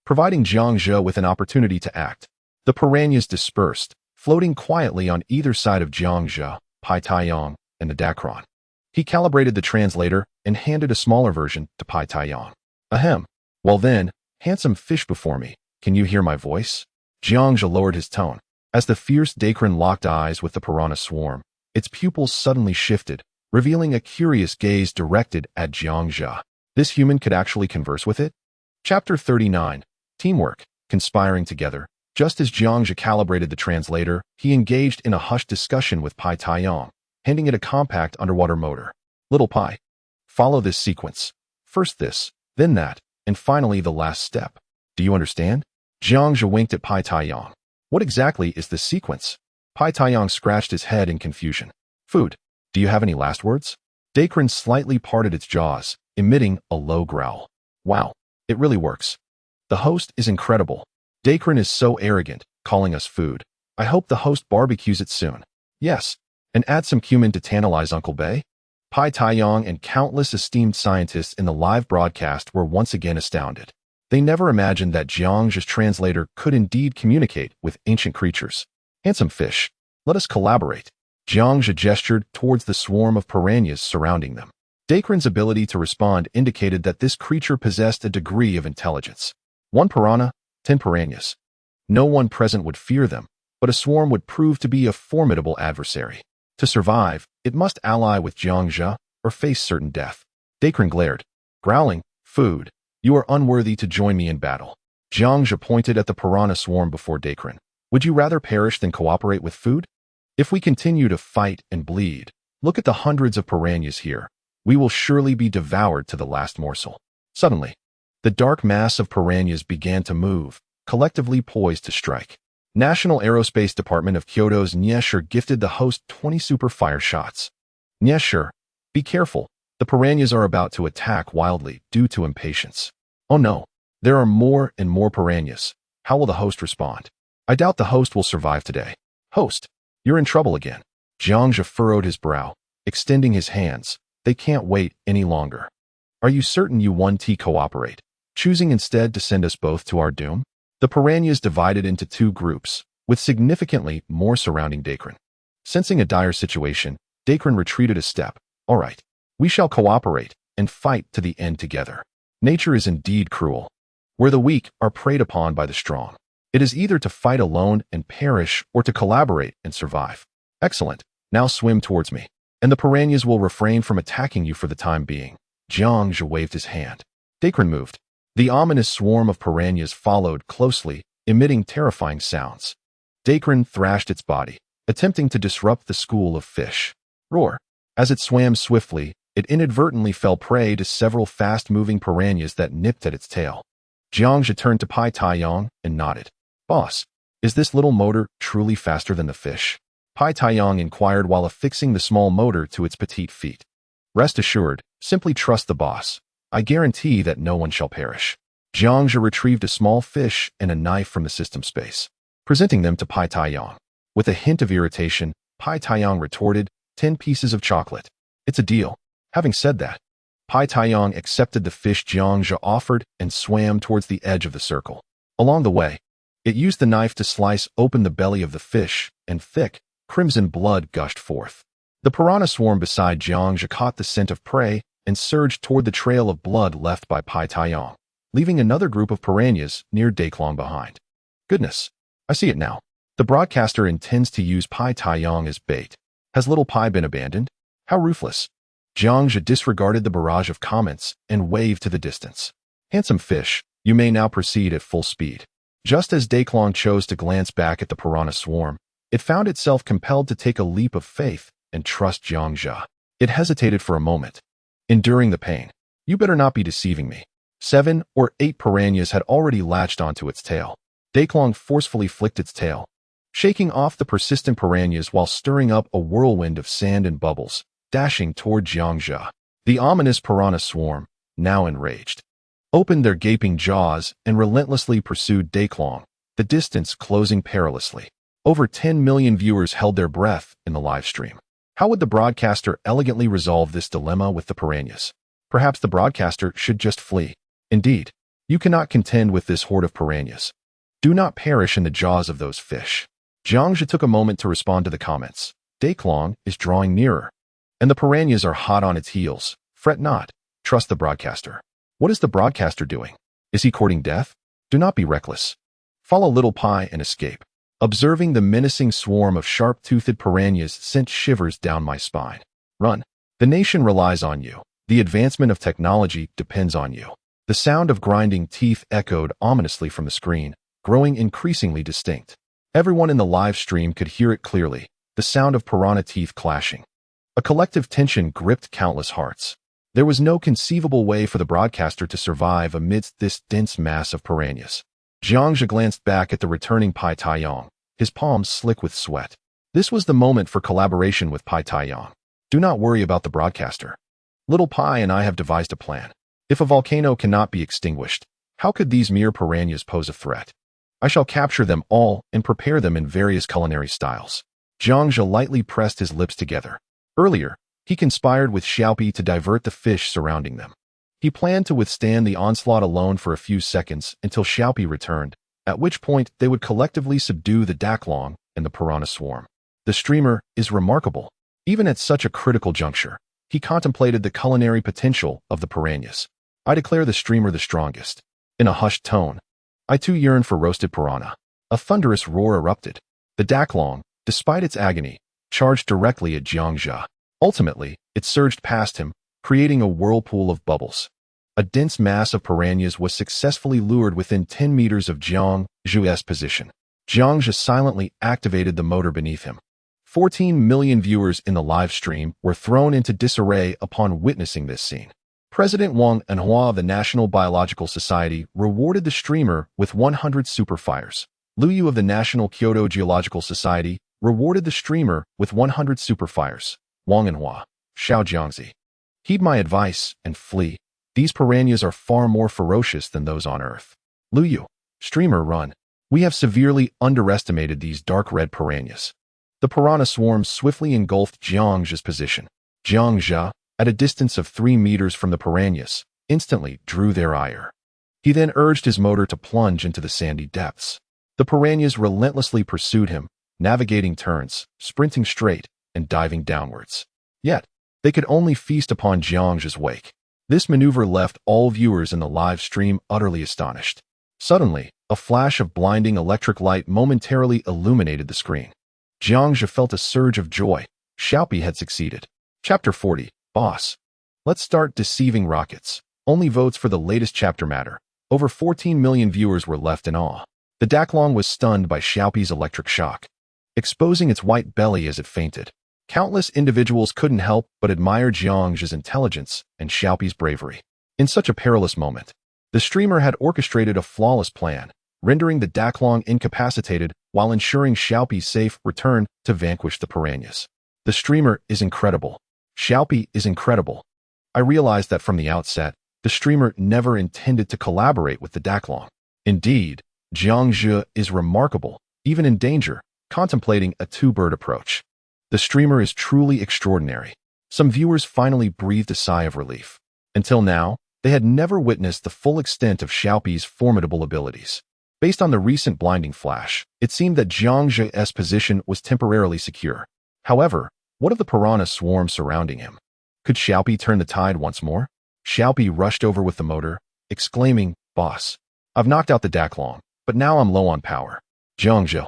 providing Jiang Zhe with an opportunity to act. The piranhas dispersed, floating quietly on either side of Jiang Zhe, Pai Taiyang, and the Dacron. He calibrated the translator and handed a smaller version to Pai Taiyang. Ahem. Well then, handsome fish before me, can you hear my voice? Jiang Zhe lowered his tone. As the fierce Dacron locked eyes with the piranha swarm, its pupils suddenly shifted, revealing a curious gaze directed at Jiang Zhe. This human could actually converse with it? Chapter 39. Teamwork. Conspiring together. Just as Jiang Zhe calibrated the translator, he engaged in a hushed discussion with Pai Taiyang, handing it a compact underwater motor. Little Pai, follow this sequence. First this, then that, and finally the last step. Do you understand? Jiang Zhe winked at Pai Taiyang. What exactly is this sequence? Pai Taiyang scratched his head in confusion. Food. Do you have any last words? Dacron slightly parted its jaws, emitting a low growl. Wow, it really works. The host is incredible. Dacron is so arrogant, calling us food. I hope the host barbecues it soon. Yes, and add some cumin to tantalize Uncle Bay. Pai Taiyang and countless esteemed scientists in the live broadcast were once again astounded. They never imagined that Jiang Zhe's translator could indeed communicate with ancient creatures. Handsome fish. Let us collaborate. Jiangzhe gestured towards the swarm of piranhas surrounding them. Dacron's ability to respond indicated that this creature possessed a degree of intelligence. 1 piranha, 10 piranhas. No one present would fear them, but a swarm would prove to be a formidable adversary. To survive, it must ally with Jiangzhe or face certain death. Dacron glared, growling, "Food. You are unworthy to join me in battle." Jiangzhe pointed at the piranha swarm before Dacron. "Would you rather perish than cooperate with food? If we continue to fight and bleed, look at the hundreds of piranhas here. We will surely be devoured to the last morsel." Suddenly, the dark mass of piranhas began to move, collectively poised to strike. National Aerospace Department of Kyoto's Nyesher gifted the host 20 super fire shots. "Nyesher, be careful. The piranhas are about to attack wildly due to impatience." "Oh no, there are more and more piranhas. How will the host respond?" "I doubt the host will survive today." "Host, you're in trouble again." Jiangzhe furrowed his brow, extending his hands. "They can't wait any longer. Are you certain you want to cooperate, choosing instead to send us both to our doom?" The piranhas divided into 2 groups, with significantly more surrounding Dacron. Sensing a dire situation, Dacron retreated a step. "All right, we shall cooperate and fight to the end together. Nature is indeed cruel, where the weak are preyed upon by the strong. It is either to fight alone and perish or to collaborate and survive." "Excellent. Now swim towards me, and the piranhas will refrain from attacking you for the time being." Jiangzhe waved his hand. Dacron moved. The ominous swarm of piranhas followed closely, emitting terrifying sounds. Dacron thrashed its body, attempting to disrupt the school of fish. Roar! As it swam swiftly, it inadvertently fell prey to several fast-moving piranhas that nipped at its tail. Jiangzhe turned to Pai Taiyong and nodded. "Boss, is this little motor truly faster than the fish?" Pai Taiyong inquired while affixing the small motor to its petite feet. "Rest assured, simply trust the boss. I guarantee that no one shall perish." Jiangzhe retrieved a small fish and a knife from the system space, presenting them to Pai Taiyong. With a hint of irritation, Pai Taiyong retorted, 10 pieces of chocolate. "It's a deal." Having said that, Pai Taiyong accepted the fish Jiangzhe offered and swam towards the edge of the circle. Along the way, it used the knife to slice open the belly of the fish, and thick, crimson blood gushed forth. The piranha swarm beside Jiangzhe caught the scent of prey and surged toward the trail of blood left by Pai Taiyong, leaving another group of piranhas near Daclong behind. "Goodness, I see it now. The broadcaster intends to use Pai Taiyong as bait. Has little Pai been abandoned? How ruthless." Jiangzhe disregarded the barrage of comments and waved to the distance. "Handsome fish, you may now proceed at full speed." Just as Daclong chose to glance back at the piranha swarm, it found itself compelled to take a leap of faith and trust Jiangzhe. It hesitated for a moment, enduring the pain. "You better not be deceiving me." 7 or 8 piranhas had already latched onto its tail. Daclong forcefully flicked its tail, shaking off the persistent piranhas while stirring up a whirlwind of sand and bubbles, dashing toward Jiangzhe. The ominous piranha swarm, now enraged, opened their gaping jaws and relentlessly pursued Daclong, the distance closing perilously. Over 10 million viewers held their breath in the live stream. How would the broadcaster elegantly resolve this dilemma with the piranhas? Perhaps the broadcaster should just flee. Indeed, you cannot contend with this horde of piranhas. Do not perish in the jaws of those fish. Jiangzhe took a moment to respond to the comments. Daclong is drawing nearer, and the piranhas are hot on its heels. Fret not. Trust the broadcaster. What is the broadcaster doing? Is he courting death? Do not be reckless. Follow Little Pai and escape. Observing the menacing swarm of sharp-toothed piranhas sent shivers down my spine. Run. The nation relies on you. The advancement of technology depends on you. The sound of grinding teeth echoed ominously from the screen, growing increasingly distinct. Everyone in the live stream could hear it clearly, the sound of piranha teeth clashing. A collective tension gripped countless hearts. There was no conceivable way for the broadcaster to survive amidst this dense mass of piranhas. Jiangzhe glanced back at the returning Pai Taiyong, his palms slick with sweat. This was the moment for collaboration with Pai Taiyong. Do not worry about the broadcaster. Little Pai and I have devised a plan. If a volcano cannot be extinguished, how could these mere piranhas pose a threat? I shall capture them all and prepare them in various culinary styles. Jiangzhe lightly pressed his lips together. Earlier, he conspired with Xiaopi to divert the fish surrounding them. He planned to withstand the onslaught alone for a few seconds until Xiaopi returned, at which point they would collectively subdue the Daclong and the piranha swarm. The streamer is remarkable. Even at such a critical juncture, he contemplated the culinary potential of the piranhas. I declare the streamer the strongest. In a hushed tone, I too yearn for roasted piranha. A thunderous roar erupted. The Daklong, despite its agony, charged directly at Jiang Zhe. Ultimately, it surged past him, creating a whirlpool of bubbles. A dense mass of piranhas was successfully lured within 10 meters of Jiang Zhe's position. Jiang Zhe silently activated the motor beneath him. 14 million viewers in the live stream were thrown into disarray upon witnessing this scene. President Wang Anhua of the National Biological Society rewarded the streamer with 100 superfires. Liu Yu of the National Kyoto Geological Society rewarded the streamer with 100 superfires. Wang Anhua, Xiao Jiangzi. Heed my advice and flee. These piranhas are far more ferocious than those on Earth. Liu Yu, streamer, run. We have severely underestimated these dark red piranhas. The piranha swarm swiftly engulfed Jiang Zhe's position. Jiang Zhe, at a distance of 3 meters from the piranhas, instantly drew their ire. He then urged his motor to plunge into the sandy depths. The piranhas relentlessly pursued him, navigating turns, sprinting straight, and diving downwards. Yet, they could only feast upon Jiang Zhe's wake. This maneuver left all viewers in the live stream utterly astonished. Suddenly, a flash of blinding electric light momentarily illuminated the screen. Jiang Zhe felt a surge of joy. Xiaopi had succeeded. Chapter 40. Boss. Let's start deceiving rockets. Only votes for the latest chapter matter. Over 14 million viewers were left in awe. The Daklong was stunned by Xiaopi's electric shock, exposing its white belly as it fainted. Countless individuals couldn't help but admire Jiang Zhe's intelligence and Xiaopi's bravery. In such a perilous moment, the streamer had orchestrated a flawless plan, rendering the Daklong incapacitated while ensuring Xiaopi's safe return to vanquish the piranhas. The streamer is incredible. Xiaopi is incredible. I realized that from the outset, the streamer never intended to collaborate with the Daklong. Indeed, Jiang Zhe is remarkable, even in danger, contemplating a two-bird approach. The streamer is truly extraordinary. Some viewers finally breathed a sigh of relief. Until now, they had never witnessed the full extent of Xiaopi's formidable abilities. Based on the recent blinding flash, it seemed that Jiang Zhe's position was temporarily secure. However, what of the piranha swarm surrounding him? Could Xiaopi turn the tide once more? Xiaopi rushed over with the motor, exclaiming, "Boss, I've knocked out the Daklong, but now I'm low on power." Jiang Zhe,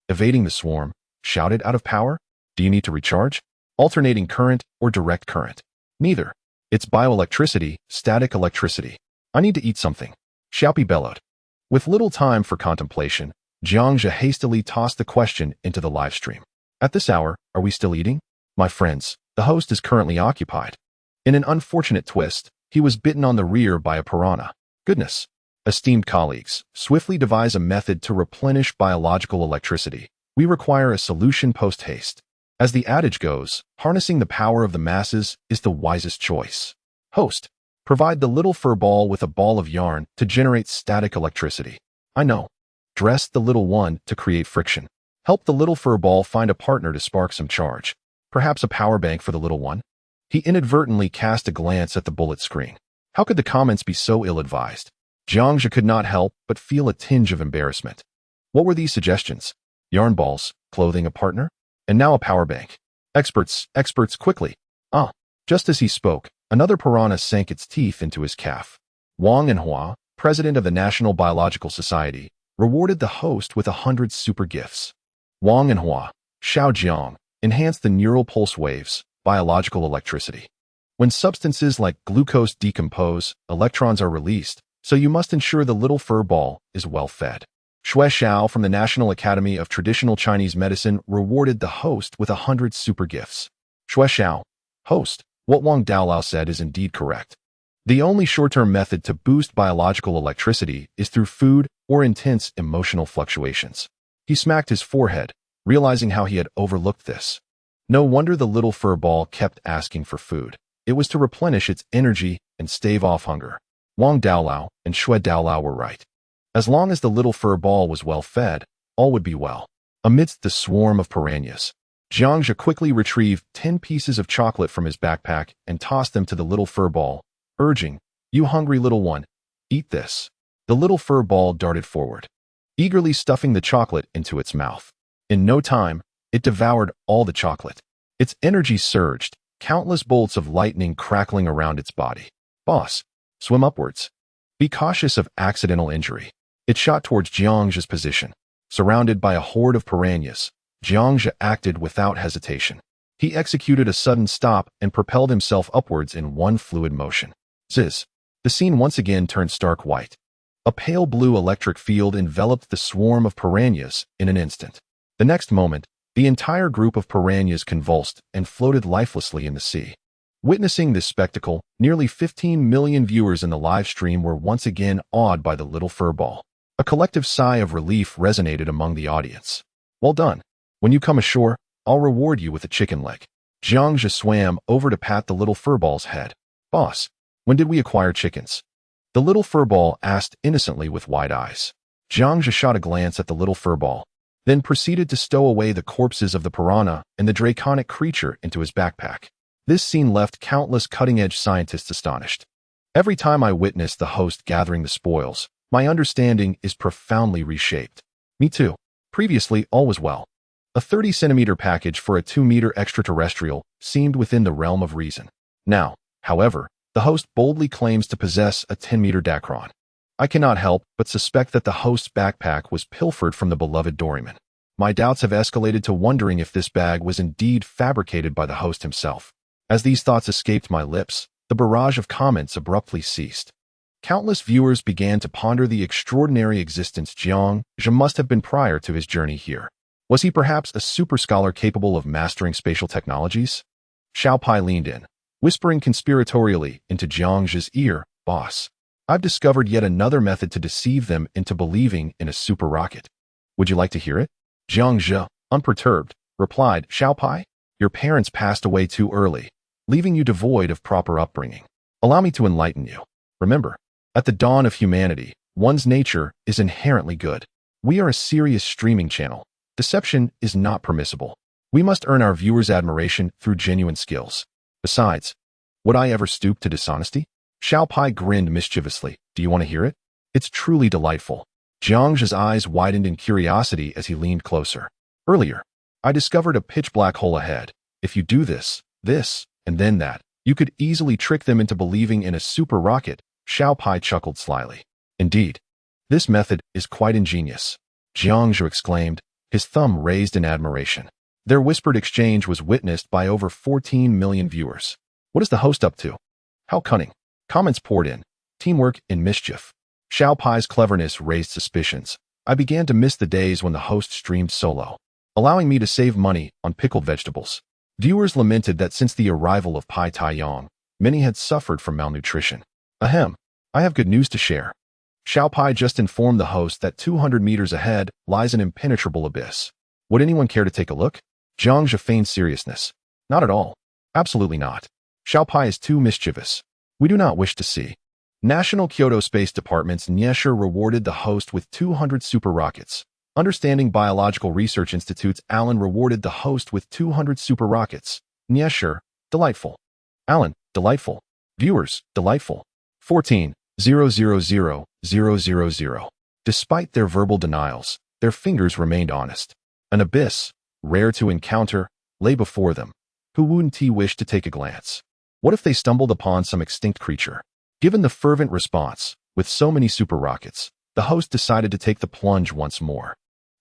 evading the swarm, shouted, "Out of power? Do you need to recharge? Alternating current or direct current?" "Neither. It's bioelectricity, static electricity. I need to eat something," Xiaopi bellowed. With little time for contemplation, Jiang Zhe hastily tossed the question into the live stream. "At this hour, are we still eating? My friends, the host is currently occupied." In an unfortunate twist, he was bitten on the rear by a piranha. Goodness. Esteemed colleagues, swiftly devise a method to replenish biological electricity. We require a solution post-haste. As the adage goes, harnessing the power of the masses is the wisest choice. Host. Provide the little fur ball with a ball of yarn to generate static electricity. I know. Dress the little one to create friction. Help the little fur ball find a partner to spark some charge. Perhaps a power bank for the little one? He inadvertently cast a glance at the bullet screen. How could the comments be so ill-advised? Jiang Zhe could not help but feel a tinge of embarrassment. What were these suggestions? Yarn balls, clothing a partner, and now a power bank. Experts, quickly. Just as he spoke, another piranha sank its teeth into his calf. Wang Anhua, president of the National Biological Society, rewarded the host with 100 super gifts. Wang Anhua, Xiao Jiang, enhanced the neural pulse waves, biological electricity. When substances like glucose decompose, electrons are released, so you must ensure the little fur ball is well fed. Xue Xiao from the National Academy of Traditional Chinese Medicine rewarded the host with 100 super gifts. Xue Xiao, host, what Wang Daolao said is indeed correct. The only short-term method to boost biological electricity is through food or intense emotional fluctuations. He smacked his forehead, realizing how he had overlooked this. No wonder the little fur ball kept asking for food. It was to replenish its energy and stave off hunger. Wang Daolao and Xue Daolao were right. As long as the little fur ball was well fed, all would be well. Amidst the swarm of piranhas, Jiang Zhe quickly retrieved 10 pieces of chocolate from his backpack and tossed them to the little fur ball, urging, "You hungry little one, eat this." The little fur ball darted forward, eagerly stuffing the chocolate into its mouth. In no time, It devoured all the chocolate. Its energy surged, countless bolts of lightning crackling around its body. Boss, swim upwards. Be cautious of accidental injury. It shot towards Jiang's position. Surrounded by a horde of piranhas, Jiang acted without hesitation. He executed a sudden stop and propelled himself upwards in one fluid motion. Ziz. The scene once again turned stark white. A pale blue electric field enveloped the swarm of piranhas in an instant. The next moment, the entire group of piranhas convulsed and floated lifelessly in the sea. Witnessing this spectacle, nearly 15 million viewers in the live stream were once again awed by the little furball. A collective sigh of relief resonated among the audience. Well done. When you come ashore, I'll reward you with a chicken leg. Jiang swam over to pat the little furball's head. Boss, when did we acquire chickens? The little furball asked innocently with wide eyes. Jiang shot a glance at the little furball, then proceeded to stow away the corpses of the piranha and the draconic creature into his backpack. This scene left countless cutting-edge scientists astonished. Every time I witness the host gathering the spoils, my understanding is profoundly reshaped. Me too. Previously, all was well. A 30-centimeter package for a 2-meter extraterrestrial seemed within the realm of reason. Now, however, the host boldly claims to possess a 10-meter Dacron. I cannot help but suspect that the host's backpack was pilfered from the beloved Doryman. My doubts have escalated to wondering if this bag was indeed fabricated by the host himself. As these thoughts escaped my lips, the barrage of comments abruptly ceased. Countless viewers began to ponder the extraordinary existence Jiang must have been prior to his journey here. Was he perhaps a super scholar capable of mastering spatial technologies? Xiao Pai leaned in, whispering conspiratorially into Jiang's ear, Boss, I've discovered yet another method to deceive them into believing in a super rocket. Would you like to hear it? Jiang, unperturbed, replied, Xiao Pai, your parents passed away too early, leaving you devoid of proper upbringing. Allow me to enlighten you. Remember, at the dawn of humanity, one's nature is inherently good. We are a serious streaming channel. Deception is not permissible. We must earn our viewers' admiration through genuine skills. Besides, would I ever stoop to dishonesty? Xiao Pai grinned mischievously. Do you want to hear it? It's truly delightful. Jiang's eyes widened in curiosity as he leaned closer. Earlier, I discovered a pitch-black hole ahead. If you do this, and then that, you could easily trick them into believing in a super rocket. Xiao Pai chuckled slyly. Indeed, this method is quite ingenious. Jiang exclaimed, his thumb raised in admiration. Their whispered exchange was witnessed by over 14 million viewers. What is the host up to? How cunning. Comments poured in. Teamwork in mischief. Xiao Pai's cleverness raised suspicions. I began to miss the days when the host streamed solo, allowing me to save money on pickled vegetables. Viewers lamented that since the arrival of Pai Taiyong, many had suffered from malnutrition. Ahem. I have good news to share. Xiao Pai just informed the host that 200 meters ahead lies an impenetrable abyss. Would anyone care to take a look? Jiang feigned seriousness. Not at all. Absolutely not. Xiao Pai is too mischievous. We do not wish to see. National Kyoto Space Department's Nyesher rewarded the host with 200 super rockets. Understanding Biological Research Institute's Alan rewarded the host with 200 super rockets. Nyesher, delightful. Alan, delightful. Viewers, delightful. 14,000,000. Despite their verbal denials, their fingers remained honest. An abyss, rare to encounter, lay before them. Who wouldn't wish to take a glance? What if they stumbled upon some extinct creature? Given the fervent response, with so many super rockets, the host decided to take the plunge once more.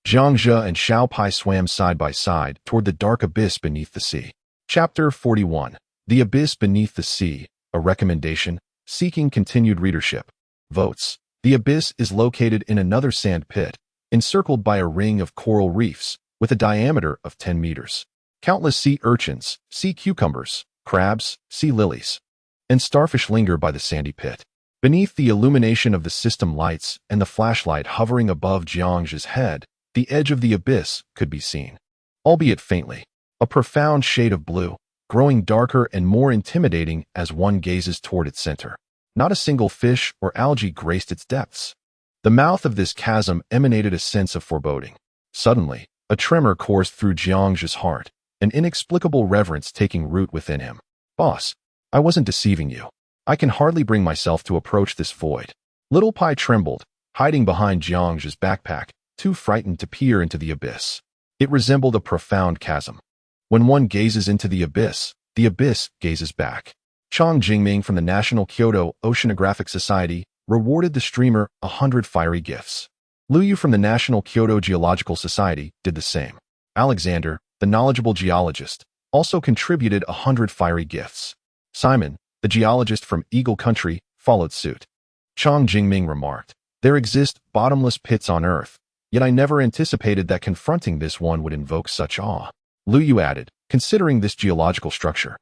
Jiang and Xiao Pai swam side by side toward the dark abyss beneath the sea. Chapter 41. The Abyss Beneath the Sea, a recommendation, seeking continued readership. Votes. The abyss is located in another sand pit, encircled by a ring of coral reefs, with a diameter of 10 meters. Countless sea urchins, sea cucumbers, crabs, sea lilies, and starfish linger by the sandy pit. Beneath the illumination of the system lights and the flashlight hovering above Jiang's head, the edge of the abyss could be seen, albeit faintly, a profound shade of blue, growing darker and more intimidating as one gazes toward its center. Not a single fish or algae graced its depths. The mouth of this chasm emanated a sense of foreboding. Suddenly, a tremor coursed through Jiang's heart, an inexplicable reverence taking root within him. Boss, I wasn't deceiving you. I can hardly bring myself to approach this void. Little Pai trembled, hiding behind Jiang's backpack, too frightened to peer into the abyss. It resembled a profound chasm. When one gazes into the abyss gazes back. Chang Jingming from the National Kyoto Oceanographic Society rewarded the streamer 100 fiery gifts. Liu Yu from the National Kyoto Geological Society did the same. Alexander, the knowledgeable geologist, also contributed 100 fiery gifts. Simon, the geologist from Eagle Country, followed suit. Chang Jingming remarked, "There exist bottomless pits on Earth, yet I never anticipated that confronting this one would invoke such awe." Liu Yu added, "Considering this geological structure,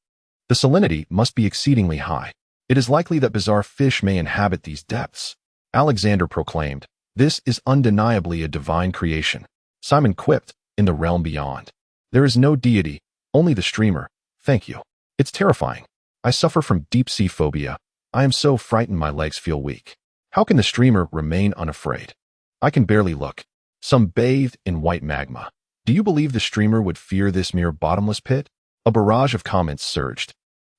the salinity must be exceedingly high. It is likely that bizarre fish may inhabit these depths." Alexander proclaimed, "This is undeniably a divine creation." Simon quipped, "In the realm beyond, there is no deity, only the streamer. Thank you. It's terrifying. I suffer from deep-sea phobia. I am so frightened my legs feel weak. How can the streamer remain unafraid? I can barely look. Some bathed in white magma. Do you believe the streamer would fear this mere bottomless pit?" A barrage of comments surged.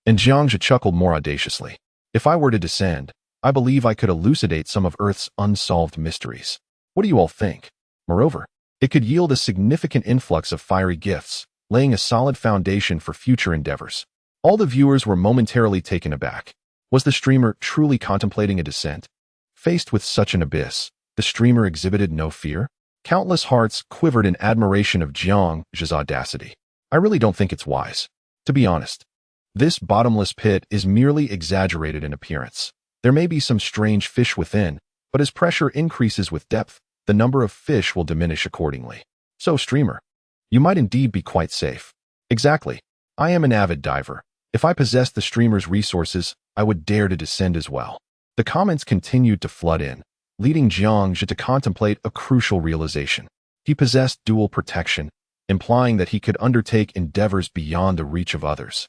And Jiangzhe chuckled more audaciously. "If I were to descend, I believe I could elucidate some of Earth's unsolved mysteries. What do you all think? Moreover, it could yield a significant influx of fiery gifts, laying a solid foundation for future endeavors." All the viewers were momentarily taken aback. Was the streamer truly contemplating a descent? Faced with such an abyss, the streamer exhibited no fear. Countless hearts quivered in admiration of Jiangzhe's audacity. "I really don't think it's wise. To be honest, this bottomless pit is merely exaggerated in appearance. There may be some strange fish within, but as pressure increases with depth, the number of fish will diminish accordingly. So, streamer, you might indeed be quite safe." "Exactly. I am an avid diver. If I possessed the streamer's resources, I would dare to descend as well." The comments continued to flood in, leading Jiangzhe to contemplate a crucial realization. He possessed dual protection, implying that he could undertake endeavors beyond the reach of others.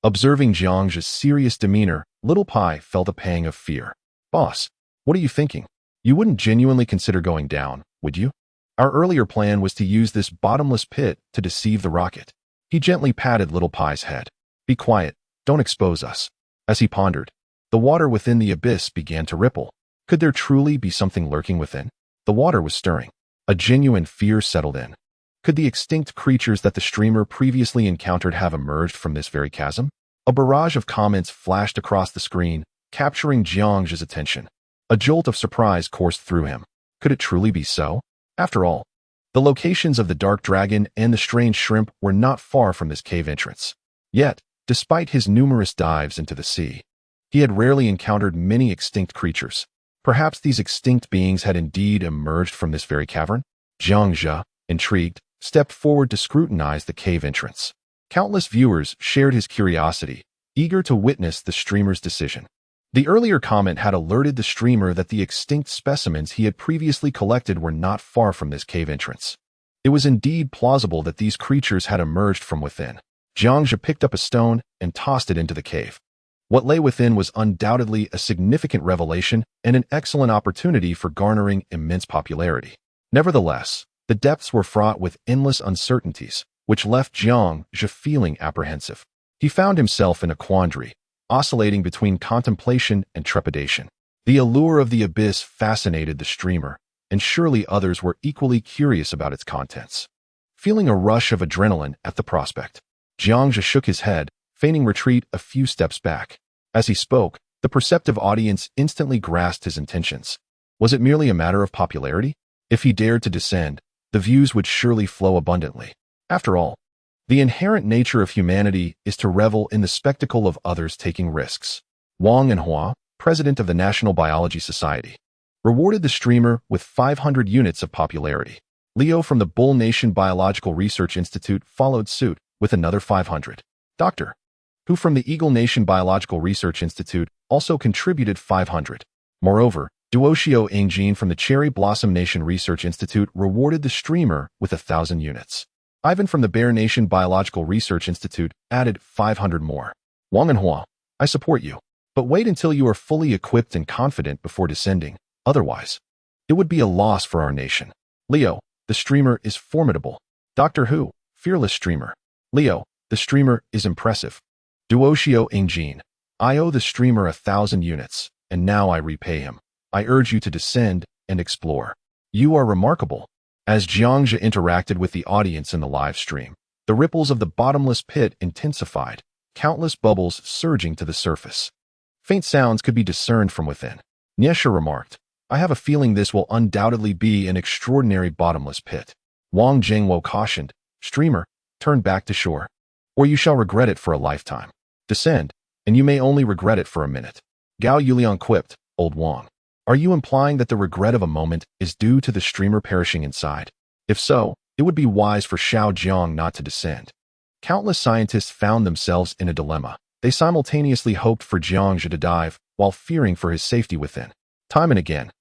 Observing Jiangzhe's serious demeanor, Little Pai felt a pang of fear. "Boss, what are you thinking? You wouldn't genuinely consider going down, would you? Our earlier plan was to use this bottomless pit to deceive the rocket." He gently patted Little Pai's head. "Be quiet, don't expose us." As he pondered, the water within the abyss began to ripple. Could there truly be something lurking within? The water was stirring. A genuine fear settled in. Could the extinct creatures that the streamer previously encountered have emerged from this very chasm? A barrage of comments flashed across the screen, capturing Jiangzhe's attention. A jolt of surprise coursed through him. Could it truly be so? After all, the locations of the Dark Dragon and the strange shrimp were not far from this cave entrance. Yet, despite his numerous dives into the sea, he had rarely encountered many extinct creatures. Perhaps these extinct beings had indeed emerged from this very cavern? Jiangzhe, intrigued, stepped forward to scrutinize the cave entrance. Countless viewers shared his curiosity, eager to witness the streamer's decision. The earlier comment had alerted the streamer that the extinct specimens he had previously collected were not far from this cave entrance. It was indeed plausible that these creatures had emerged from within. Jiangzhe picked up a stone and tossed it into the cave. What lay within was undoubtedly a significant revelation and an excellent opportunity for garnering immense popularity. Nevertheless, the depths were fraught with endless uncertainties, which left Jiangzhe feeling apprehensive. He found himself in a quandary, oscillating between contemplation and trepidation. The allure of the abyss fascinated the streamer, and surely others were equally curious about its contents. Feeling a rush of adrenaline at the prospect, Jiangzhe shook his head, feigning retreat a few steps back. As he spoke, the perceptive audience instantly grasped his intentions. Was it merely a matter of popularity? If he dared to descend, the views would surely flow abundantly. After all, the inherent nature of humanity is to revel in the spectacle of others taking risks. Wang Enhua, president of the National Biology Society, rewarded the streamer with 500 units of popularity. Leo from the Bull Nation Biological Research Institute followed suit with another 500. Dr. Hu from the Eagle Nation Biological Research Institute also contributed 500. Moreover, Duoshio Engjin from the Cherry Blossom Nation Research Institute rewarded the streamer with 1,000 units. Ivan from the Bear Nation Biological Research Institute added 500 more. Wang Enhua, I support you, but wait until you are fully equipped and confident before descending. Otherwise, it would be a loss for our nation. Leo, the streamer is formidable. Dr. Hu, fearless streamer. Leo, the streamer is impressive. Duoshio Engjin, I owe the streamer 1,000 units, and now I repay him. I urge you to descend and explore. You are remarkable. As Jiangzhe interacted with the audience in the live stream, the ripples of the bottomless pit intensified, countless bubbles surging to the surface. Faint sounds could be discerned from within. Niesha remarked, "I have a feeling this will undoubtedly be an extraordinary bottomless pit." Wang Jingwo cautioned, "Streamer, turn back to shore, or you shall regret it for a lifetime. Descend, and you may only regret it for a minute." Gao Yuliang quipped, "Old Wang, are you implying that the regret of a moment is due to the streamer perishing inside? If so, it would be wise for Xiao Jiang not to descend." Countless scientists found themselves in a dilemma. They simultaneously hoped for Jiangzhe to dive, while fearing for his safety within. Time and again,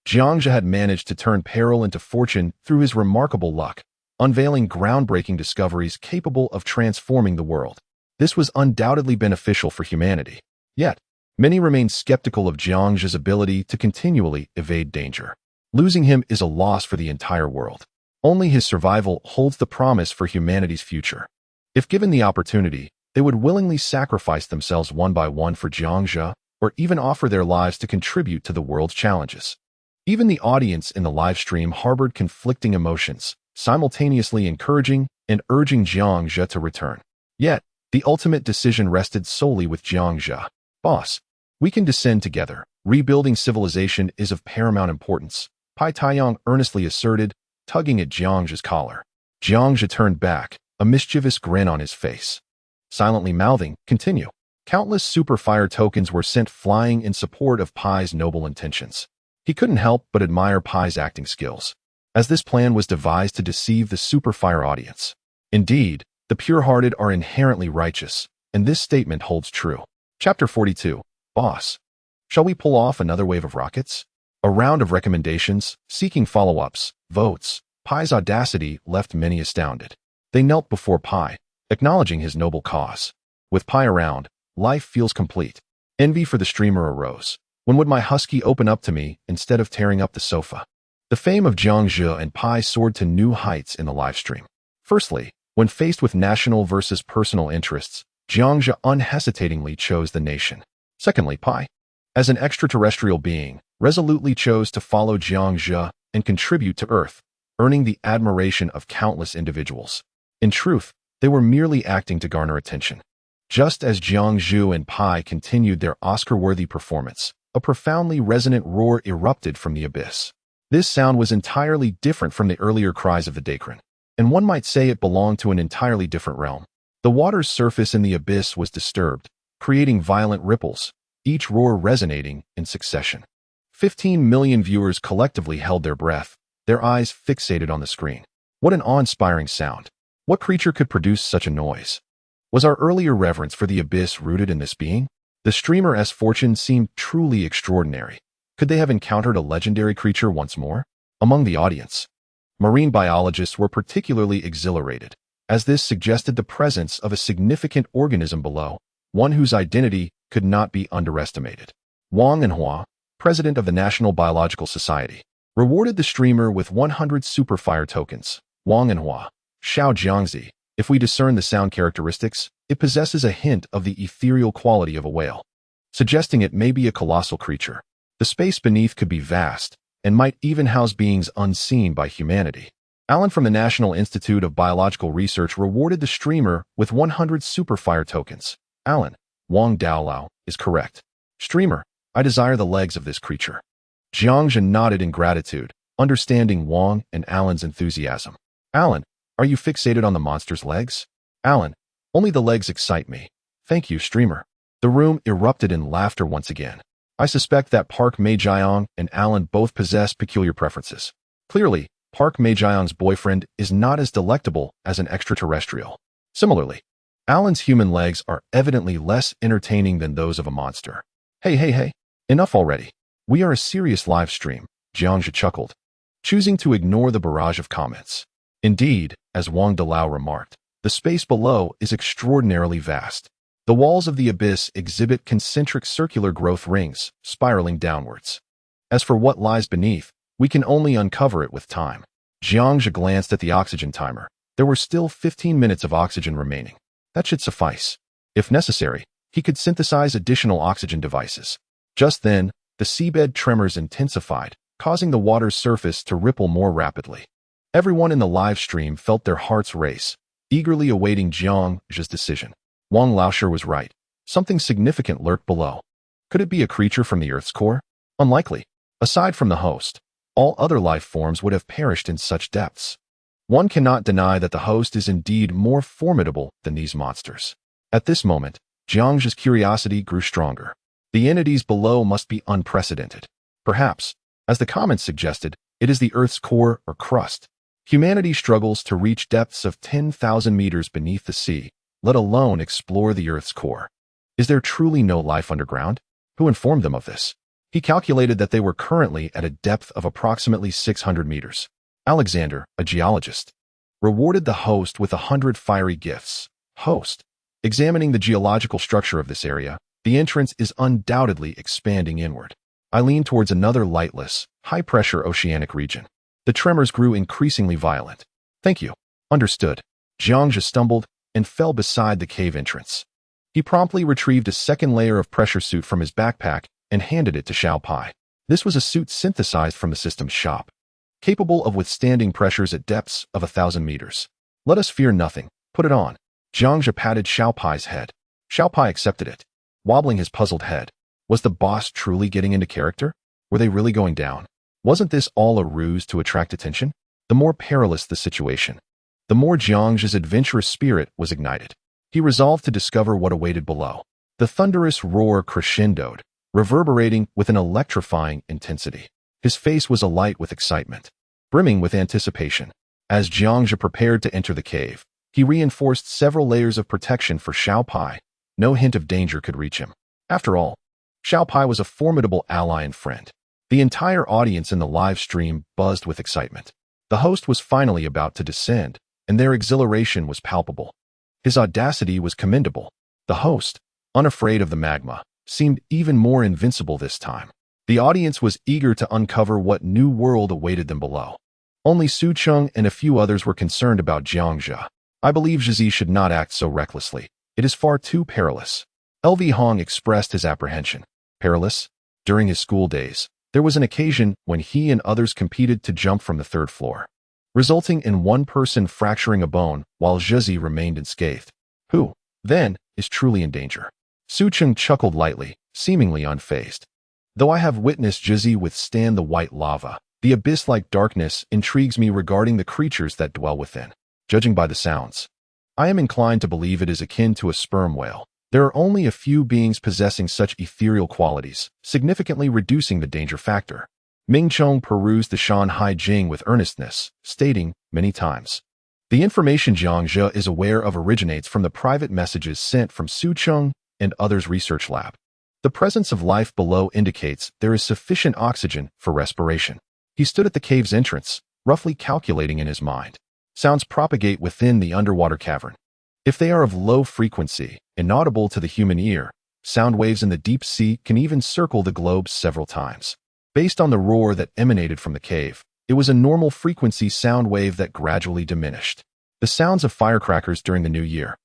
Jiangzhe had managed to turn peril into fortune through his remarkable luck, unveiling groundbreaking discoveries capable of transforming the world. This was undoubtedly beneficial for humanity. Yet, many remained skeptical of Jiangzhe's ability to continually evade danger. Losing him is a loss for the entire world. Only his survival holds the promise for humanity's future. If given the opportunity, they would willingly sacrifice themselves one by one for Jiangzhe, or even offer their lives to contribute to the world's challenges. Even the audience in the live stream harbored conflicting emotions, simultaneously encouraging and urging Jiangzhe to return. Yet, the ultimate decision rested solely with Jiangzhe. "Boss, we can descend together. Rebuilding civilization is of paramount importance," Pai Taiyang earnestly asserted, tugging at Jiangzhe's collar. Jiangzhe turned back, a mischievous grin on his face. Silently mouthing, "Continue." Countless super fire tokens were sent flying in support of Pai's noble intentions. He couldn't help but admire Pai's acting skills, as this plan was devised to deceive the super fire audience. Indeed, the pure-hearted are inherently righteous, and this statement holds true. Chapter 42. Boss, shall we pull off another wave of rockets? A round of recommendations, seeking follow-ups, votes. Pai's audacity left many astounded. They knelt before Pai, acknowledging his noble cause. With Pai around, life feels complete. Envy for the streamer arose. When would my husky open up to me instead of tearing up the sofa? The fame of Jiangzhe and Pai soared to new heights in the live stream. Firstly, when faced with national versus personal interests, Jiangzhe unhesitatingly chose the nation. Secondly, Pai, as an extraterrestrial being, resolutely chose to follow Jiangzhe and contribute to Earth, earning the admiration of countless individuals. In truth, they were merely acting to garner attention. Just as Jiangzhe and Pai continued their Oscar-worthy performance, a profoundly resonant roar erupted from the abyss. This sound was entirely different from the earlier cries of the Dakron, and one might say it belonged to an entirely different realm. The water's surface in the abyss was disturbed, creating violent ripples, each roar resonating in succession. 15 million viewers collectively held their breath, their eyes fixated on the screen. What an awe-inspiring sound. What creature could produce such a noise? Was our earlier reverence for the abyss rooted in this being? The streamer's fortune seemed truly extraordinary. Could they have encountered a legendary creature once more? Among the audience, marine biologists were particularly exhilarated, as this suggested the presence of a significant organism below, one whose identity could not be underestimated. Wang Enhua, president of the National Biological Society, rewarded the streamer with 100 super fire tokens. Wang Enhua, Xiao Jiangzi, if we discern the sound characteristics, it possesses a hint of the ethereal quality of a whale, suggesting it may be a colossal creature. The space beneath could be vast, and might even house beings unseen by humanity. Alan from the National Institute of Biological Research rewarded the streamer with 100 super fire tokens. Alan, Wang Daolao, is correct. Streamer, I desire the legs of this creature. Jiangzhe nodded in gratitude, understanding Wang and Alan's enthusiasm. Alan, are you fixated on the monster's legs? Alan, only the legs excite me. Thank you, streamer. The room erupted in laughter once again. I suspect that Park Meijiang and Alan both possess peculiar preferences. Clearly, Park Meijiang's boyfriend is not as delectable as an extraterrestrial. Similarly, Alan's human legs are evidently less entertaining than those of a monster. Hey, enough already. We are a serious live stream, Jiangzhe chuckled, choosing to ignore the barrage of comments. Indeed, as Wang Dalao remarked, the space below is extraordinarily vast. The walls of the abyss exhibit concentric circular growth rings, spiraling downwards. As for what lies beneath, we can only uncover it with time. Jiangzhe glanced at the oxygen timer. There were still 15 minutes of oxygen remaining. That should suffice. If necessary, he could synthesize additional oxygen devices. Just then, the seabed tremors intensified, causing the water's surface to ripple more rapidly. Everyone in the live stream felt their hearts race, eagerly awaiting Jiang Zhe's decision. Wang Laoshi was right. Something significant lurked below. Could it be a creature from the Earth's core? Unlikely. Aside from the host, all other life forms would have perished in such depths. One cannot deny that the host is indeed more formidable than these monsters. At this moment, Jiang Zhe's curiosity grew stronger. The entities below must be unprecedented. Perhaps, as the comments suggested, it is the Earth's core or crust. Humanity struggles to reach depths of 10,000 meters beneath the sea, let alone explore the Earth's core. Is there truly no life underground? Who informed them of this? He calculated that they were currently at a depth of approximately 600 meters. Alexander, a geologist, rewarded the host with 100 fiery gifts. Host. Examining the geological structure of this area, the entrance is undoubtedly expanding inward. I leaned towards another lightless, high-pressure oceanic region. The tremors grew increasingly violent. Thank you. Understood. Jiang Zhe stumbled and fell beside the cave entrance. He promptly retrieved a second layer of pressure suit from his backpack and handed it to Xiao Pai. This was a suit synthesized from the system's shop, capable of withstanding pressures at depths of 1,000 meters. Let us fear nothing. Put it on. Jiang Zhe patted Xiao Pai's head. Xiao Pai accepted it, wobbling his puzzled head. Was the boss truly getting into character? Were they really going down? Wasn't this all a ruse to attract attention? The more perilous the situation, the more Jiang Zhe's adventurous spirit was ignited. He resolved to discover what awaited below. The thunderous roar crescendoed, reverberating with an electrifying intensity. His face was alight with excitement, brimming with anticipation. As Jiang Zhe prepared to enter the cave, he reinforced several layers of protection for Xiao Pai. No hint of danger could reach him. After all, Xiao Pai was a formidable ally and friend. The entire audience in the live stream buzzed with excitement. The host was finally about to descend, and their exhilaration was palpable. His audacity was commendable. The host, unafraid of the magma, seemed even more invincible this time. The audience was eager to uncover what new world awaited them below. Only Su Cheng and a few others were concerned about Jiang Zhe. I believe Zhi should not act so recklessly. It is far too perilous. LV Hong expressed his apprehension. Perilous? During his school days, there was an occasion when he and others competed to jump from the 3rd floor, resulting in one person fracturing a bone while Zhi remained unscathed. Who, then, is truly in danger? Su Cheng chuckled lightly, seemingly unfazed. Though I have witnessed Zhi withstand the white lava, the abyss-like darkness intrigues me regarding the creatures that dwell within. Judging by the sounds, I am inclined to believe it is akin to a sperm whale. There are only a few beings possessing such ethereal qualities, significantly reducing the danger factor. Ming Chong perused the Shanhai Jing with earnestness, stating many times, the information Jiang Zhe is aware of originates from the private messages sent from Su Cheng and others' research lab. The presence of life below indicates there is sufficient oxygen for respiration. He stood at the cave's entrance, roughly calculating in his mind. Sounds propagate within the underwater cavern. If they are of low frequency, inaudible to the human ear, sound waves in the deep sea can even circle the globe several times. Based on the roar that emanated from the cave, it was a normal frequency sound wave that gradually diminished. The sounds of firecrackers during the new year,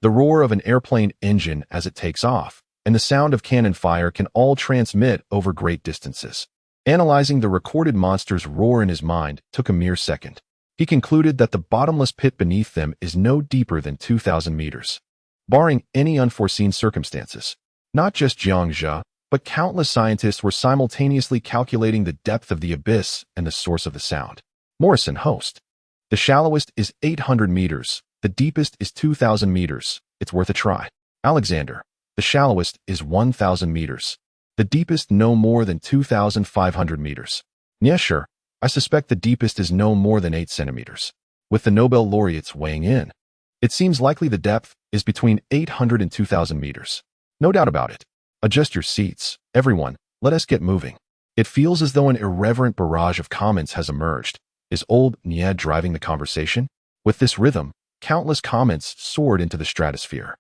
the roar of an airplane engine as it takes off, and the sound of cannon fire can all transmit over great distances. Analyzing the recorded monster's roar in his mind took a mere second. He concluded that the bottomless pit beneath them is no deeper than 2,000 meters. Barring any unforeseen circumstances, not just Jiang Zhe, but countless scientists were simultaneously calculating the depth of the abyss and the source of the sound. Morrison, host. The shallowest is 800 meters. The deepest is 2,000 meters. It's worth a try. Alexander. The shallowest is 1,000 meters. The deepest no more than 2,500 meters. Yeah, sure. I suspect the deepest is no more than 8 centimeters. With the Nobel laureates weighing in, it seems likely the depth is between 800 and 2,000 meters. No doubt about it. Adjust your seats. Everyone, let us get moving. It feels as though an irreverent barrage of comments has emerged. Is old Nied driving the conversation? With this rhythm, countless comments soared into the stratosphere.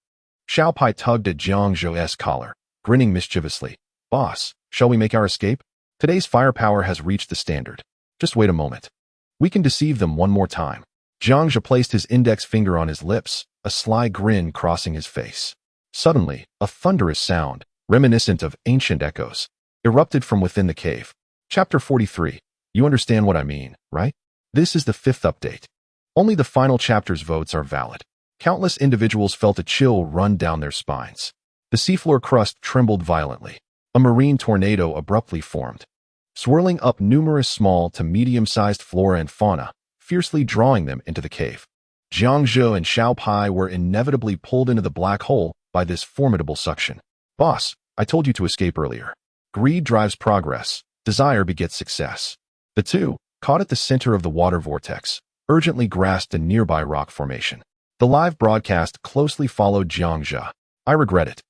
Xiao Pai tugged at Jiang Zhe's collar, grinning mischievously. Boss, shall we make our escape? Today's firepower has reached the standard. Just wait a moment. We can deceive them one more time. Jiang Zhe placed his index finger on his lips, a sly grin crossing his face. Suddenly, a thunderous sound, reminiscent of ancient echoes, erupted from within the cave. Chapter 43. You understand what I mean, right? This is the fifth update. Only the final chapter's votes are valid. Countless individuals felt a chill run down their spines. The seafloor crust trembled violently. A marine tornado abruptly formed, swirling up numerous small to medium-sized flora and fauna, fiercely drawing them into the cave. Jiang Zhe and Xiao Pai were inevitably pulled into the black hole by this formidable suction. Boss, I told you to escape earlier. Greed drives progress. Desire begets success. The two, caught at the center of the water vortex, urgently grasped a nearby rock formation. The live broadcast closely followed Jiang Zhe. I regret it.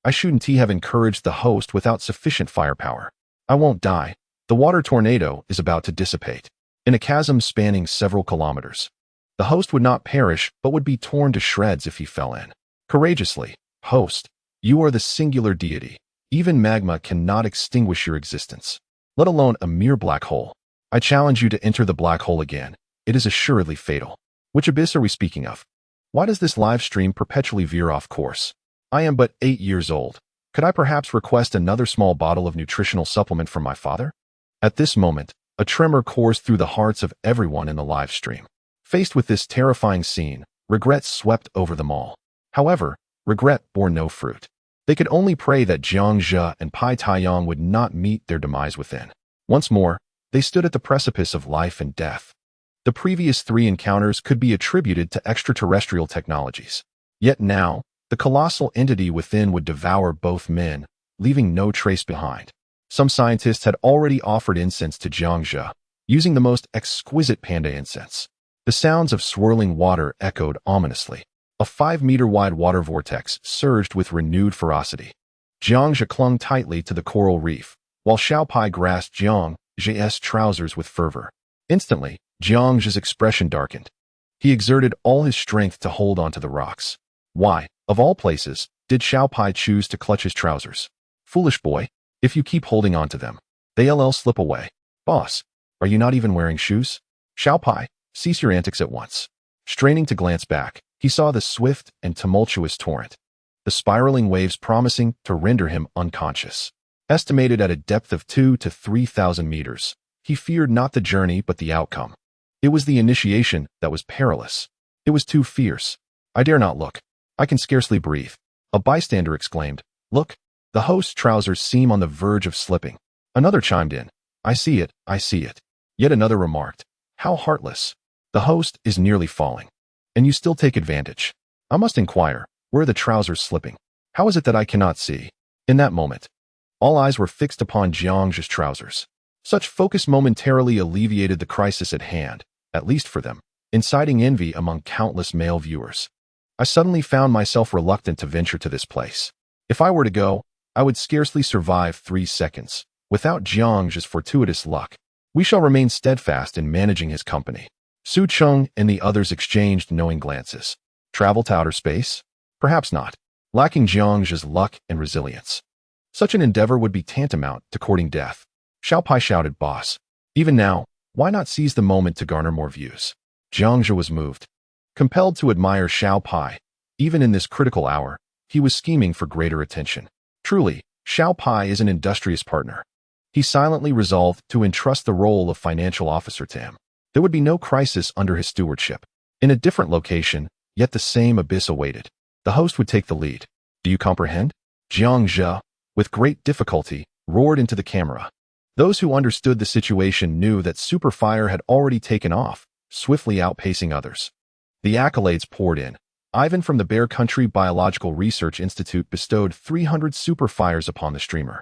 I shouldn't have encouraged the host without sufficient firepower. I won't die. The water tornado is about to dissipate. In a chasm spanning several kilometers. The host would not perish, but would be torn to shreds if he fell in. Courageously, host, you are the singular deity. Even magma cannot extinguish your existence, let alone a mere black hole. I challenge you to enter the black hole again. It is assuredly fatal. Which abyss are we speaking of? Why does this live stream perpetually veer off course? I am but 8 years old. Could I perhaps request another small bottle of nutritional supplement from my father? At this moment, a tremor coursed through the hearts of everyone in the live stream. Faced with this terrifying scene, regret swept over them all. However, regret bore no fruit. They could only pray that Jiang Zhe and Pai Taiyang would not meet their demise within. Once more, they stood at the precipice of life and death. The previous 3 encounters could be attributed to extraterrestrial technologies. Yet now, the colossal entity within would devour both men, leaving no trace behind. Some scientists had already offered incense to Jiang Zhe, using the most exquisite panda incense. The sounds of swirling water echoed ominously. A 5-meter-wide water vortex surged with renewed ferocity. Jiang Zhe clung tightly to the coral reef, while Xiao Pai grasped Jiang Zhe's trousers with fervor. Instantly, Jiang Zhe's expression darkened. He exerted all his strength to hold onto the rocks. Why, of all places, did Xiao Pai choose to clutch his trousers? Foolish boy, if you keep holding onto them, they'll slip away. Boss, are you not even wearing shoes? Xiao Pai, cease your antics at once. Straining to glance back, he saw the swift and tumultuous torrent, the spiraling waves promising to render him unconscious. Estimated at a depth of 2,000 to 3,000 meters, he feared not the journey but the outcome. It was the initiation that was perilous. It was too fierce. I dare not look. I can scarcely breathe. A bystander exclaimed, Look, the host's trousers seem on the verge of slipping. Another chimed in, I see it, I see it. Yet another remarked, How heartless. The host is nearly falling. And you still take advantage. I must inquire, where are the trousers slipping? How is it that I cannot see? In that moment, all eyes were fixed upon Jiang Zhe's trousers. Such focus momentarily alleviated the crisis at hand, at least for them, inciting envy among countless male viewers. I suddenly found myself reluctant to venture to this place. If I were to go, I would scarcely survive 3 seconds. Without Jiang Zhe's fortuitous luck, we shall remain steadfast in managing his company. Su Cheng and the others exchanged knowing glances. Travel to outer space? Perhaps not. Lacking Jiang Zhe's luck and resilience, such an endeavor would be tantamount to courting death. Xiao Pai shouted, Boss. Even now, why not seize the moment to garner more views? Jiang Zhe was moved. Compelled to admire Xiao Pai, even in this critical hour, he was scheming for greater attention. Truly, Xiao Pai is an industrious partner. He silently resolved to entrust the role of financial officer to him. There would be no crisis under his stewardship. In a different location, yet the same abyss awaited. The host would take the lead. Do you comprehend? Jiang Zhe, with great difficulty, roared into the camera. Those who understood the situation knew that Superfire had already taken off, swiftly outpacing others. The accolades poured in. Ivan from the Bear Country Biological Research Institute bestowed 300 Superfires upon the streamer.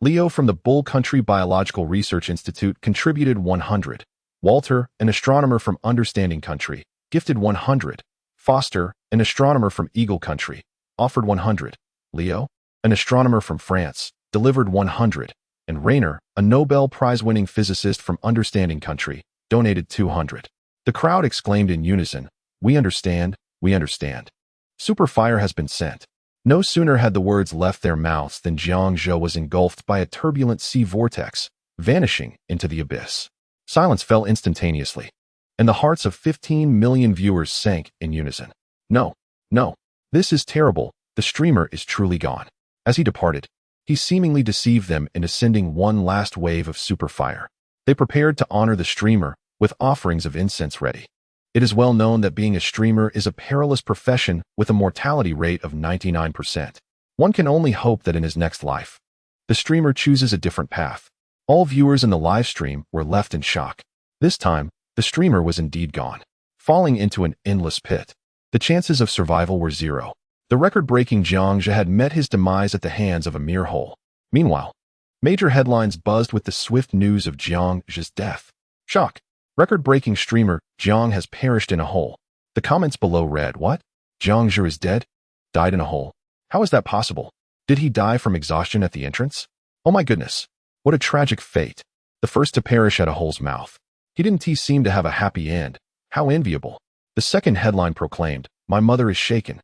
Leo from the Bull Country Biological Research Institute contributed 100. Walter, an astronomer from Understanding Country, gifted 100. Foster, an astronomer from Eagle Country, offered 100. Leo, an astronomer from France, delivered 100. And Rainer, a Nobel Prize-winning physicist from Understanding Country, donated 200. The crowd exclaimed in unison, We understand, we understand. Superfire has been sent. No sooner had the words left their mouths than Jiang Zhe was engulfed by a turbulent sea vortex, vanishing into the abyss. Silence fell instantaneously, and the hearts of 15 million viewers sank in unison. No, no, this is terrible. The streamer is truly gone. As he departed, he seemingly deceived them into sending one last wave of Superfire. They prepared to honor the streamer, with offerings of incense ready. It is well known that being a streamer is a perilous profession with a mortality rate of 99%. One can only hope that in his next life, the streamer chooses a different path. All viewers in the live stream were left in shock. This time, the streamer was indeed gone, falling into an endless pit. The chances of survival were zero. The record-breaking Jiang Zhe had met his demise at the hands of a mere hole. Meanwhile, major headlines buzzed with the swift news of Jiang Zhe's death. Shock. Record-breaking streamer Jiang has perished in a hole. The comments below read, "What? Jiang Zhe is dead? Died in a hole? How is that possible? Did he die from exhaustion at the entrance? Oh my goodness. What a tragic fate. The first to perish at a hole's mouth. He didn't seem to have a happy end. How enviable." The second headline proclaimed, "My mother is shaken.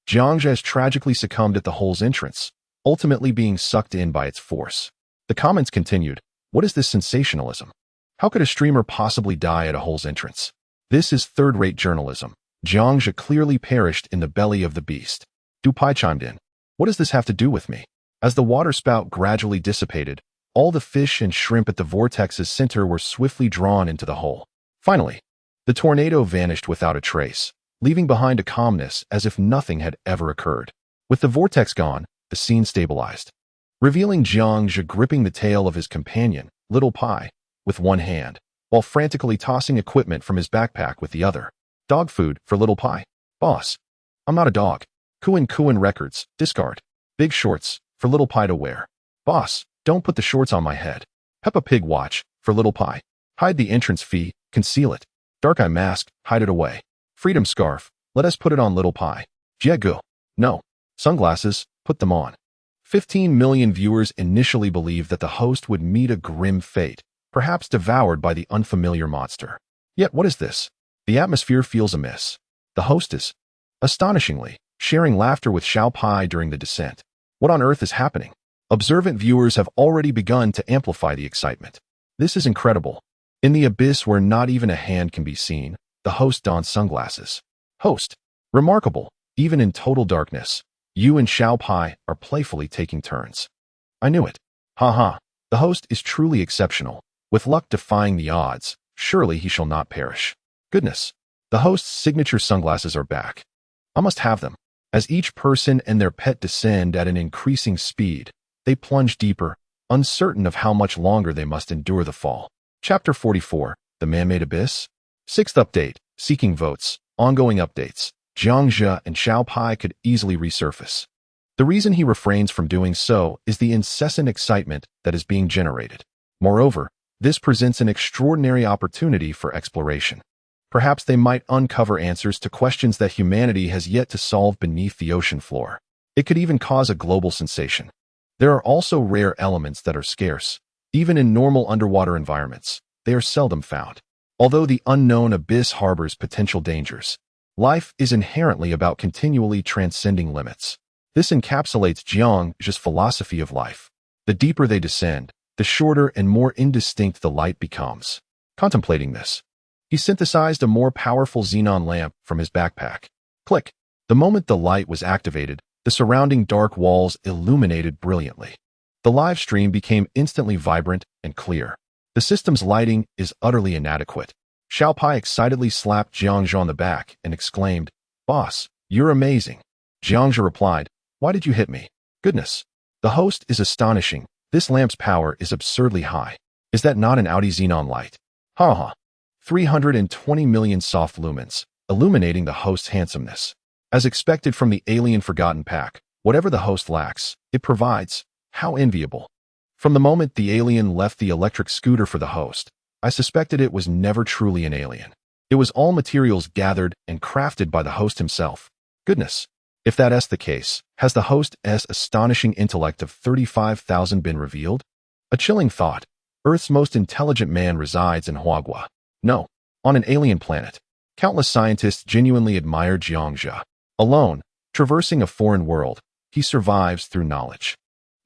Jiang Zhe has tragically succumbed at the hole's entrance, ultimately being sucked in by its force." The comments continued, "What is this sensationalism? How could a streamer possibly die at a hole's entrance? This is third-rate journalism. Jiang Zhe clearly perished in the belly of the beast." Dupai chimed in, "What does this have to do with me?" As the water spout gradually dissipated, all the fish and shrimp at the vortex's center were swiftly drawn into the hole. Finally, the tornado vanished without a trace, leaving behind a calmness as if nothing had ever occurred. With the vortex gone, the scene stabilized, revealing Jiang Zhe gripping the tail of his companion, Little Pai, with one hand, while frantically tossing equipment from his backpack with the other. "Dog food for Little Pai. Boss, I'm not a dog. Kuan records, discard. Big shorts, for Little Pai to wear. Boss, don't put the shorts on my head. Peppa Pig watch, for Little Pai. Hide the entrance fee, conceal it. Dark eye mask, hide it away. Freedom scarf, let us put it on Little Pai. Jiegu. No. Sunglasses, put them on." 15 million viewers initially believed that the host would meet a grim fate, perhaps devoured by the unfamiliar monster. Yet what is this? The atmosphere feels amiss. The host is, astonishingly, sharing laughter with Xiao Pai during the descent. What on earth is happening? Observant viewers have already begun to amplify the excitement. This is incredible. In the abyss where not even a hand can be seen, the host dons sunglasses. Host. Remarkable. Even in total darkness, you and Xiao Pai are playfully taking turns. I knew it. Ha. The host is truly exceptional. With luck defying the odds, surely he shall not perish. Goodness. The host's signature sunglasses are back. I must have them. As each person and their pet descend at an increasing speed, they plunge deeper, uncertain of how much longer they must endure the fall. Chapter 44, The Man-Made Abyss. 6th update, Seeking Votes, Ongoing updates. Jiang Zhe and Xiao Pai could easily resurface. The reason he refrains from doing so is the incessant excitement that is being generated. Moreover, this presents an extraordinary opportunity for exploration. Perhaps they might uncover answers to questions that humanity has yet to solve beneath the ocean floor. It could even cause a global sensation. There are also rare elements that are scarce. Even in normal underwater environments, they are seldom found. Although the unknown abyss harbors potential dangers, life is inherently about continually transcending limits. This encapsulates Jiang Zhe's philosophy of life. The deeper they descend, the shorter and more indistinct the light becomes. Contemplating this, he synthesized a more powerful xenon lamp from his backpack. Click. The moment the light was activated, the surrounding dark walls illuminated brilliantly. The live stream became instantly vibrant and clear. The system's lighting is utterly inadequate. Xiao Pai excitedly slapped Jiang Zhe on the back and exclaimed, "Boss, you're amazing." Jiang Zhe replied, "Why did you hit me?" "Goodness. The host is astonishing. This lamp's power is absurdly high. Is that not an Audi xenon light?" Ha. 320 million soft lumens, illuminating the host's handsomeness. As expected from the alien Forgotten Pack, whatever the host lacks, it provides. How enviable. From the moment the alien left the electric scooter for the host, I suspected it was never truly an alien. It was all materials gathered and crafted by the host himself. Goodness. If that's the case, has the host's astonishing intellect of 35,000 been revealed? A chilling thought. Earth's most intelligent man resides in Huagua. No, on an alien planet. Countless scientists genuinely admire Jiang Zhe. Alone, traversing a foreign world, he survives through knowledge.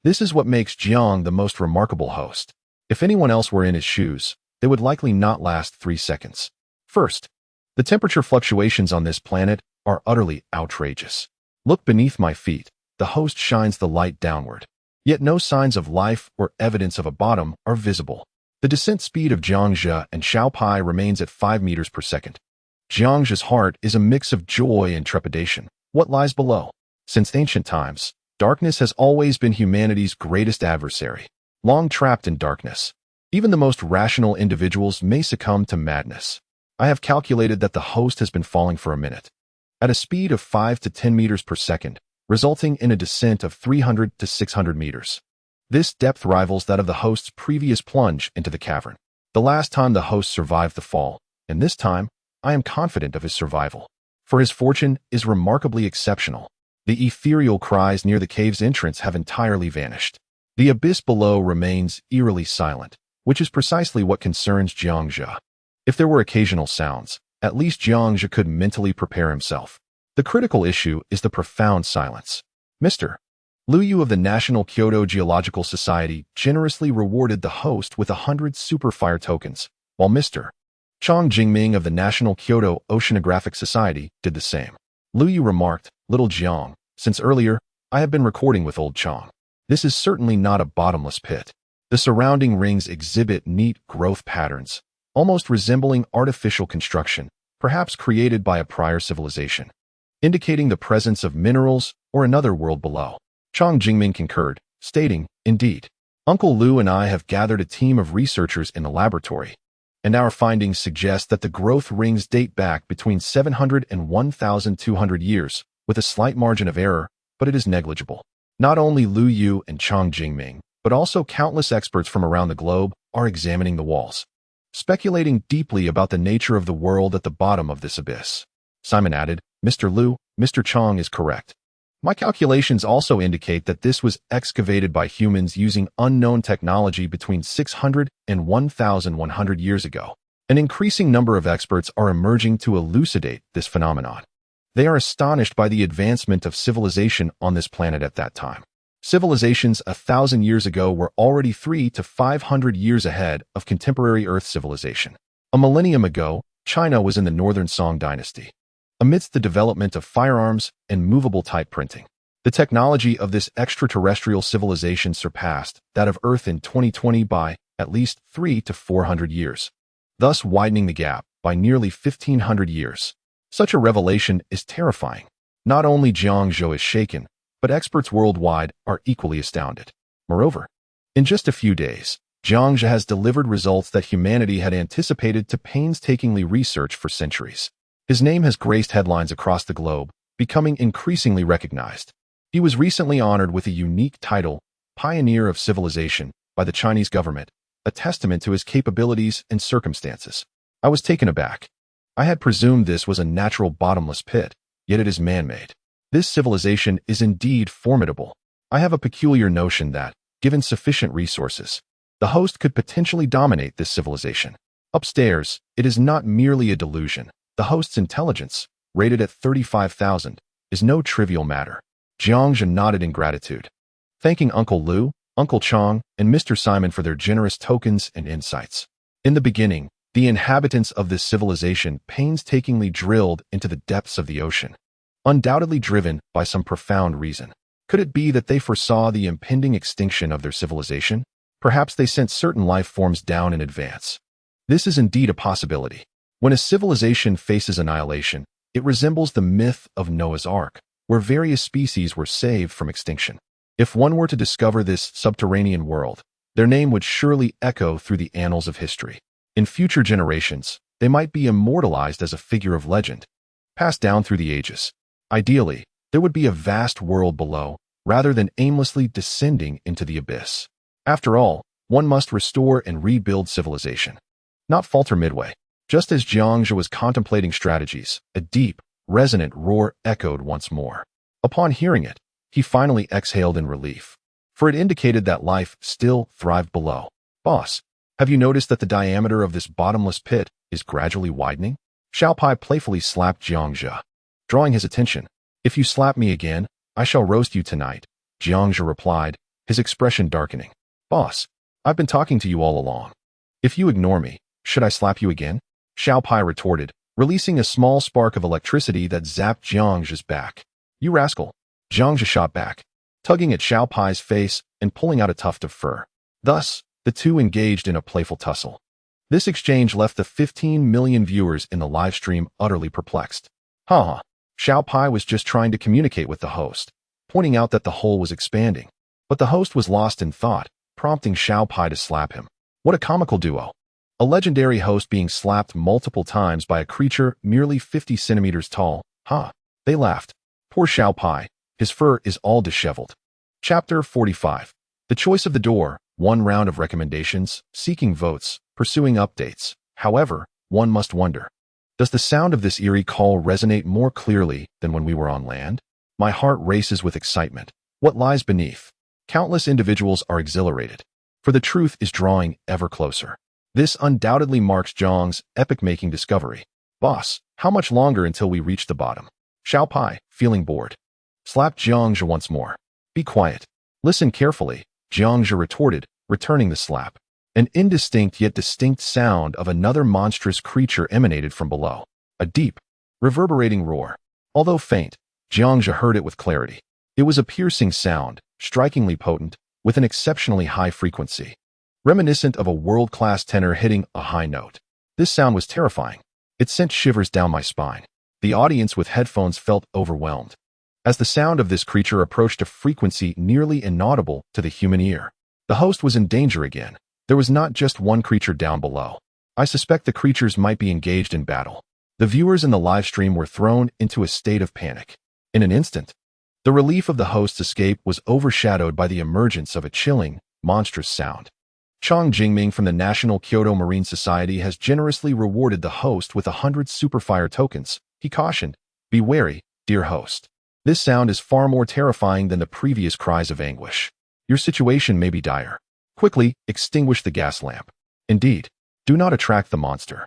This is what makes Jiang the most remarkable host. If anyone else were in his shoes, they would likely not last 3 seconds. First, the temperature fluctuations on this planet are utterly outrageous. Look beneath my feet. The host shines the light downward. Yet no signs of life or evidence of a bottom are visible. The descent speed of Jiangzhe and Xiaopai remains at 5 meters per second. Jiangzhe's heart is a mix of joy and trepidation. What lies below? Since ancient times, darkness has always been humanity's greatest adversary. Long trapped in darkness, even the most rational individuals may succumb to madness. I have calculated that the host has been falling for a minute, at a speed of 5 to 10 meters per second, resulting in a descent of 300 to 600 meters. This depth rivals that of the host's previous plunge into the cavern. The last time the host survived the fall, and this time, I am confident of his survival, for his fortune is remarkably exceptional. The ethereal cries near the cave's entrance have entirely vanished. The abyss below remains eerily silent, which is precisely what concerns Jiangzhe. If there were occasional sounds, at least Jiangzhe could mentally prepare himself. The critical issue is the profound silence. Mr. Liu Yu of the National Kyoto Geological Society generously rewarded the host with 100 superfire tokens, while Mr. Chang Jingming of the National Kyoto Oceanographic Society did the same. Liu Yu remarked, "Little Jiang, since earlier, I have been recording with old Chang. This is certainly not a bottomless pit. The surrounding rings exhibit neat growth patterns, almost resembling artificial construction, perhaps created by a prior civilization, indicating the presence of minerals or another world below." Chang Jingming concurred, stating, "Indeed, Uncle Liu and I have gathered a team of researchers in the laboratory, and our findings suggest that the growth rings date back between 700 and 1,200 years, with a slight margin of error, but it is negligible." Not only Liu Yu and Chang Jingming, but also countless experts from around the globe are examining the walls, speculating deeply about the nature of the world at the bottom of this abyss. Simon added, "Mr. Liu, Mr. Chang is correct. My calculations also indicate that this was excavated by humans using unknown technology between 600 and 1,100 years ago. An increasing number of experts are emerging to elucidate this phenomenon. They are astonished by the advancement of civilization on this planet at that time. Civilizations 1,000 years ago were already 300 to 500 years ahead of contemporary Earth civilization. A millennium ago, China was in the Northern Song dynasty. Amidst the development of firearms and movable type printing, the technology of this extraterrestrial civilization surpassed that of Earth in 2020 by at least 300 to 400 years, thus widening the gap by nearly 1,500 years. Such a revelation is terrifying. Not only Jiangzhou is shaken, but experts worldwide are equally astounded. Moreover, in just a few days, Jiangzhou has delivered results that humanity had anticipated to painstakingly research for centuries. His name has graced headlines across the globe, becoming increasingly recognized. He was recently honored with a unique title, Pioneer of Civilization, by the Chinese government, a testament to his capabilities and circumstances. I was taken aback. I had presumed this was a natural bottomless pit, yet it is man-made. This civilization is indeed formidable. I have a peculiar notion that, given sufficient resources, the host could potentially dominate this civilization. Upstairs, it is not merely a delusion. The host's intelligence, rated at 35,000, is no trivial matter. Jiangzhe nodded in gratitude, thanking Uncle Liu, Uncle Chang, and Mr. Simon for their generous tokens and insights. In the beginning, the inhabitants of this civilization painstakingly drilled into the depths of the ocean, undoubtedly driven by some profound reason. Could it be that they foresaw the impending extinction of their civilization? Perhaps they sent certain life forms down in advance. This is indeed a possibility. When a civilization faces annihilation, it resembles the myth of Noah's Ark, where various species were saved from extinction. If one were to discover this subterranean world, their name would surely echo through the annals of history. In future generations, they might be immortalized as a figure of legend, passed down through the ages. Ideally, there would be a vast world below, rather than aimlessly descending into the abyss. After all, one must restore and rebuild civilization, not falter midway. Just as Jiangzhe was contemplating strategies, a deep, resonant roar echoed once more. Upon hearing it, he finally exhaled in relief, for it indicated that life still thrived below. "Boss, have you noticed that the diameter of this bottomless pit is gradually widening?" Xiaopai playfully slapped Jiangzhe, drawing his attention. "If you slap me again, I shall roast you tonight," Jiangzhe replied, his expression darkening. "Boss, I've been talking to you all along. If you ignore me, should I slap you again?" Xiaopai retorted, releasing a small spark of electricity that zapped Jiangzhe's back. "You rascal!" Jiangzhe shot back, tugging at Xiaopai's face and pulling out a tuft of fur. Thus, The two engaged in a playful tussle. This exchange left the 15 million viewers in the live stream utterly perplexed. Haha. Xiao Pai was just trying to communicate with the host, pointing out that the hole was expanding. But the host was lost in thought, prompting Xiao Pai to slap him. What a comical duo. A legendary host being slapped multiple times by a creature merely 50 centimeters tall. Ha. They laughed. Poor Xiao Pai. His fur is all disheveled. Chapter 45. The choice of the door. 1 round of recommendations, seeking votes, pursuing updates. However, one must wonder. Does the sound of this eerie call resonate more clearly than when we were on land? My heart races with excitement. What lies beneath? Countless individuals are exhilarated, for the truth is drawing ever closer. This undoubtedly marks Zhang's epic-making discovery. Boss, how much longer until we reach the bottom? Xiao Pai, feeling bored, slapped Jiangzhe once more. Be quiet. Listen carefully, Jiangzhe retorted, returning the slap. An indistinct yet distinct sound of another monstrous creature emanated from below. A deep, reverberating roar. Although faint, Jiangzhe heard it with clarity. It was a piercing sound, strikingly potent, with an exceptionally high frequency, reminiscent of a world-class tenor hitting a high note. This sound was terrifying. It sent shivers down my spine. The audience with headphones felt overwhelmed, as the sound of this creature approached a frequency nearly inaudible to the human ear. The host was in danger again. There was not just one creature down below. I suspect the creatures might be engaged in battle. The viewers in the live stream were thrown into a state of panic. In an instant, the relief of the host's escape was overshadowed by the emergence of a chilling, monstrous sound. Chang Jingming from the National Kyoto Marine Society has generously rewarded the host with 100 Superfire tokens. He cautioned, "Be wary, dear host. This sound is far more terrifying than the previous cries of anguish. Your situation may be dire. Quickly, extinguish the gas lamp. Indeed, do not attract the monster.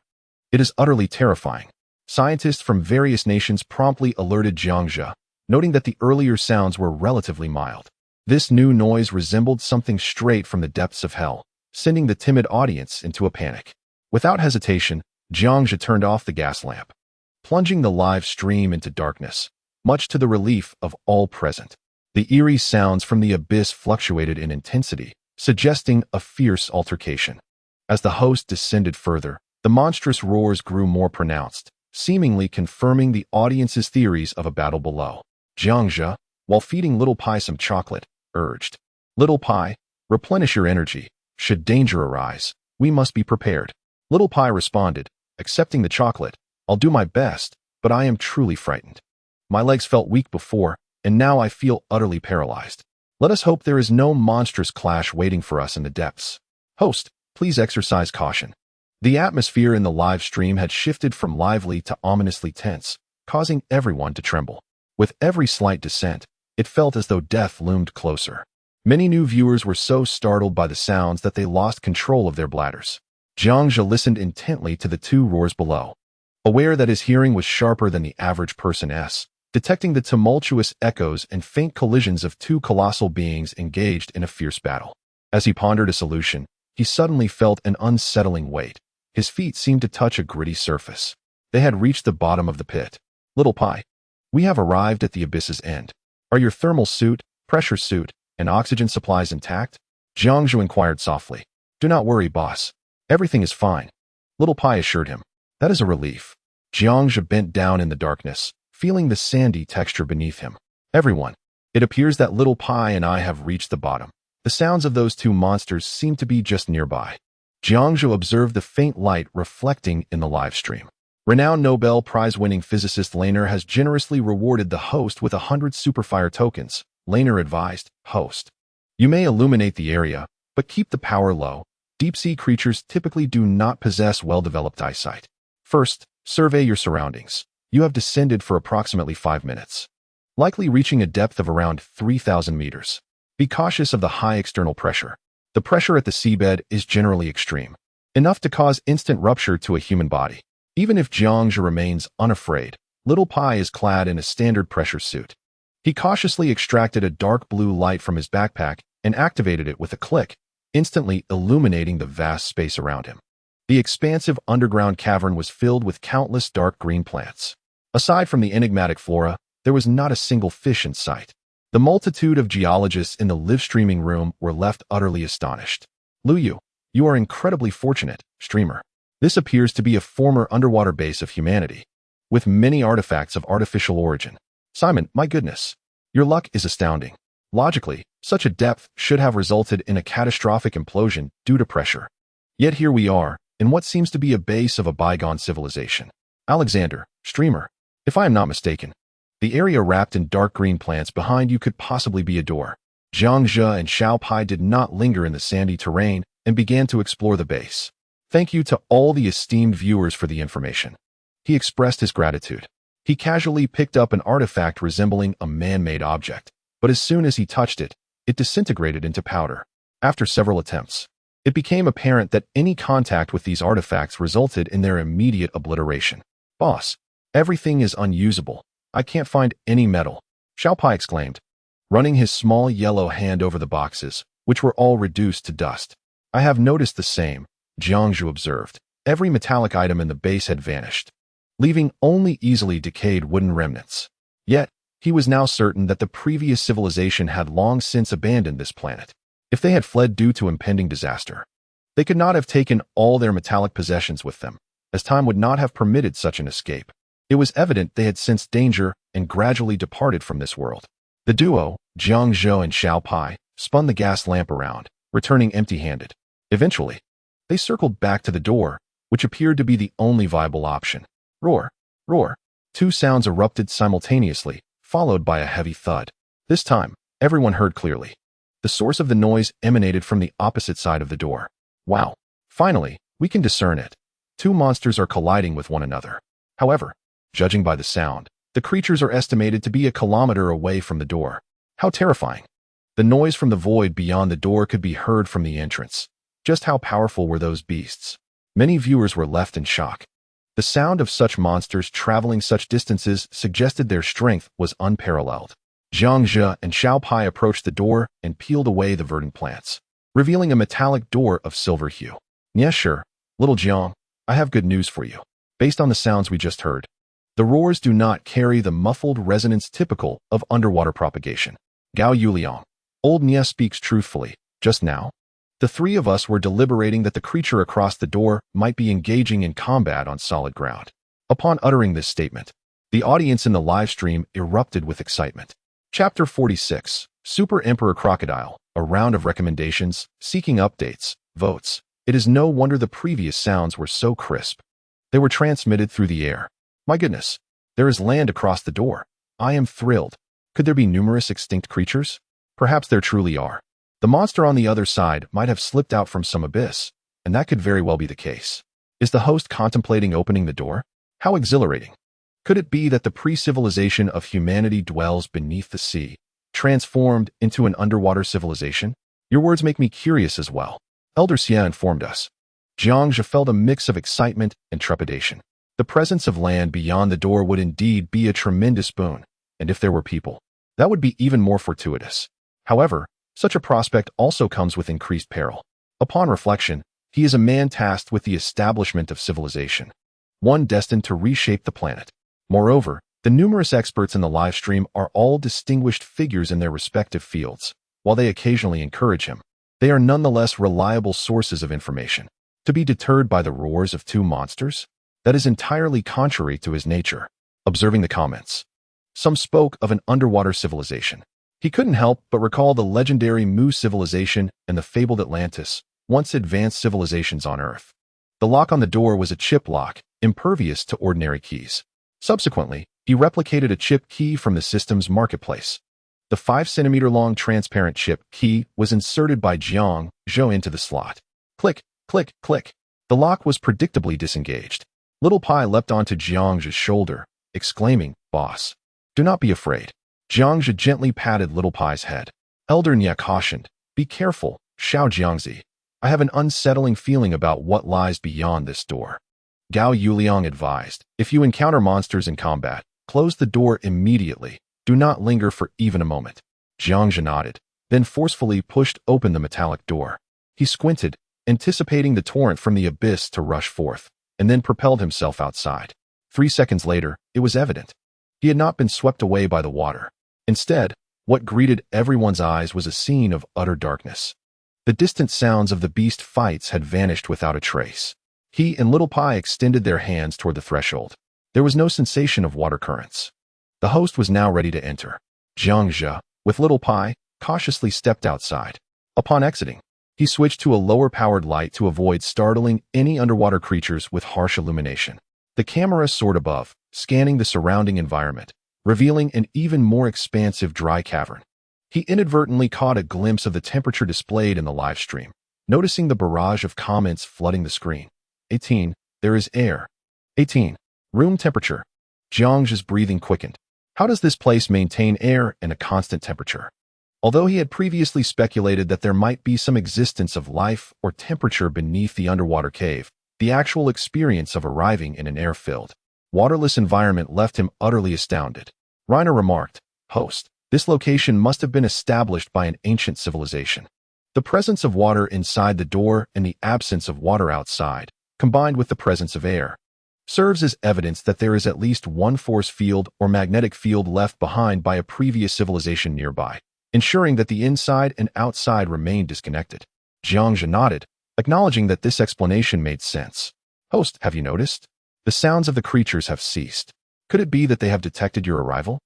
It is utterly terrifying." Scientists from various nations promptly alerted Jiangzhe, noting that the earlier sounds were relatively mild. This new noise resembled something straight from the depths of hell, sending the timid audience into a panic. Without hesitation, Jiangzhe turned off the gas lamp, plunging the live stream into darkness, much to the relief of all present. The eerie sounds from the abyss fluctuated in intensity, suggesting a fierce altercation. As the host descended further, the monstrous roars grew more pronounced, seemingly confirming the audience's theories of a battle below. Jiangzhe, while feeding Little Pai some chocolate, urged, "Little Pai, replenish your energy. Should danger arise, we must be prepared." Little Pai responded, accepting the chocolate, "I'll do my best, but I am truly frightened. My legs felt weak before, and now I feel utterly paralyzed. Let us hope there is no monstrous clash waiting for us in the depths. Host, please exercise caution." The atmosphere in the live stream had shifted from lively to ominously tense, causing everyone to tremble. With every slight descent, it felt as though death loomed closer. Many new viewers were so startled by the sounds that they lost control of their bladders. Jiangzhe listened intently to the two roars below, aware that his hearing was sharper than the average person's, detecting the tumultuous echoes and faint collisions of two colossal beings engaged in a fierce battle. As he pondered a solution, he suddenly felt an unsettling weight. His feet seemed to touch a gritty surface. They had reached the bottom of the pit. "Little Pai, we have arrived at the abyss's end. Are your thermal suit, pressure suit, and oxygen supplies intact?" Jiangzhe inquired softly. "Do not worry, boss. Everything is fine," Little Pai assured him. "That is a relief." Jiangzhe bent down in the darkness, feeling the sandy texture beneath him. "Everyone, it appears that Little Pai and I have reached the bottom. The sounds of those two monsters seem to be just nearby." Jiangzhe observed the faint light reflecting in the live stream. Renowned Nobel Prize-winning physicist Laner has generously rewarded the host with 100 Superfire tokens. Laner advised, "Host, you may illuminate the area, but keep the power low. Deep-sea creatures typically do not possess well-developed eyesight. First, survey your surroundings. You have descended for approximately 5 minutes, likely reaching a depth of around 3,000 meters. Be cautious of the high external pressure. The pressure at the seabed is generally extreme, enough to cause instant rupture to a human body." Even if Jiangzhe remains unafraid, Little Pai is clad in a standard pressure suit. He cautiously extracted a dark blue light from his backpack and activated it with a click, instantly illuminating the vast space around him. The expansive underground cavern was filled with countless dark green plants. Aside from the enigmatic flora, there was not a single fish in sight. The multitude of geologists in the live streaming room were left utterly astonished. "Lu Yu, You are incredibly fortunate, streamer. This appears to be a former underwater base of humanity, with many artifacts of artificial origin. Simon, my goodness. Your luck is astounding. Logically, such a depth should have resulted in a catastrophic implosion due to pressure. Yet here we are, in what seems to be a base of a bygone civilization. Alexander, streamer, if I am not mistaken, the area wrapped in dark green plants behind you could possibly be a door. Jiang Zhe and Xiao Pai did not linger in the sandy terrain and began to explore the base. Thank you to all the esteemed viewers for the information. He expressed his gratitude. He casually picked up an artifact resembling a man-made object, but as soon as he touched it, it disintegrated into powder. After several attempts, it became apparent that any contact with these artifacts resulted in their immediate obliteration. Boss, everything is unusable. I can't find any metal, Xiao Pai exclaimed, running his small yellow hand over the boxes, which were all reduced to dust. I have noticed the same, Jiang Zhu observed. Every metallic item in the base had vanished, leaving only easily decayed wooden remnants. Yet, he was now certain that the previous civilization had long since abandoned this planet. If they had fled due to impending disaster, they could not have taken all their metallic possessions with them, as time would not have permitted such an escape. It was evident they had sensed danger and gradually departed from this world. The duo, Jiang Zhe and Xiao Pai, spun the gas lamp around, returning empty-handed. Eventually, they circled back to the door, which appeared to be the only viable option. Roar, roar. Two sounds erupted simultaneously, followed by a heavy thud. This time, everyone heard clearly. The source of the noise emanated from the opposite side of the door. Wow. Finally, we can discern it. Two monsters are colliding with one another. However, judging by the sound, the creatures are estimated to be a kilometer away from the door. How terrifying. The noise from the void beyond the door could be heard from the entrance. Just how powerful were those beasts? Many viewers were left in shock. The sound of such monsters traveling such distances suggested their strength was unparalleled. Jiang Zhe and Xiao Pai approached the door and peeled away the verdant plants, revealing a metallic door of silver hue. Yes, sure, little Jiang, I have good news for you. Based on the sounds we just heard, the roars do not carry the muffled resonance typical of underwater propagation. Gao Yuliang, old Nia speaks truthfully. Just now, the three of us were deliberating that the creature across the door might be engaging in combat on solid ground. Upon uttering this statement, the audience in the live stream erupted with excitement. Chapter 46, Super Emperor Crocodile, a round of recommendations, seeking updates, votes. It is no wonder the previous sounds were so crisp. They were transmitted through the air. My goodness, there is land across the door. I am thrilled. Could there be numerous extinct creatures? Perhaps there truly are. The monster on the other side might have slipped out from some abyss, and that could very well be the case. Is the host contemplating opening the door? How exhilarating. Could it be that the pre-civilization of humanity dwells beneath the sea, transformed into an underwater civilization? Your words make me curious as well. Elder Xia informed us. Jiang Zhe felt a mix of excitement and trepidation. The presence of land beyond the door would indeed be a tremendous boon, and if there were people, that would be even more fortuitous. However, such a prospect also comes with increased peril. Upon reflection, he is a man tasked with the establishment of civilization, one destined to reshape the planet. Moreover, the numerous experts in the live stream are all distinguished figures in their respective fields. While they occasionally encourage him, they are nonetheless reliable sources of information. To be deterred by the roars of two monsters? That is entirely contrary to his nature. Observing the comments, some spoke of an underwater civilization. He couldn't help but recall the legendary Mu civilization and the fabled Atlantis, once advanced civilizations on Earth. The lock on the door was a chip lock, impervious to ordinary keys. Subsequently, he replicated a chip key from the system's marketplace. The 5-centimeter-long transparent chip key was inserted by Jiang Zhe into the slot. Click, click, click. The lock was predictably disengaged. Little Pai leapt onto Jiang Zhe's shoulder, exclaiming, "Boss, do not be afraid." Jiang Zhe gently patted Little Pai's head. Elder Nia cautioned, "Be careful, Xiao Jiangzi. I have an unsettling feeling about what lies beyond this door." Gao Yuliang advised, "If you encounter monsters in combat, close the door immediately. Do not linger for even a moment." Jiang Zhe nodded, then forcefully pushed open the metallic door. He squinted, anticipating the torrent from the abyss to rush forth, and then propelled himself outside. 3 seconds later, it was evident. He had not been swept away by the water. Instead, what greeted everyone's eyes was a scene of utter darkness. The distant sounds of the beast fights had vanished without a trace. He and Little Pie extended their hands toward the threshold. There was no sensation of water currents. The host was now ready to enter. Jiang Zhe, with Little Pie, cautiously stepped outside. Upon exiting, he switched to a lower-powered light to avoid startling any underwater creatures with harsh illumination. The camera soared above, scanning the surrounding environment, revealing an even more expansive dry cavern. He inadvertently caught a glimpse of the temperature displayed in the live stream, noticing the barrage of comments flooding the screen. 18. There is air. 18. Room temperature. Jiang Zhe's breathing quickened. How does this place maintain air and a constant temperature? Although he had previously speculated that there might be some existence of life or temperature beneath the underwater cave, the actual experience of arriving in an air-filled, waterless environment left him utterly astounded. Reiner remarked, "Host, this location must have been established by an ancient civilization. The presence of water inside the door and the absence of water outside, combined with the presence of air, serves as evidence that there is at least one force field or magnetic field left behind by a previous civilization nearby, ensuring that the inside and outside remain disconnected." Jiang Zhe nodded, acknowledging that this explanation made sense. "Host, have you noticed? The sounds of the creatures have ceased. Could it be that they have detected your arrival?"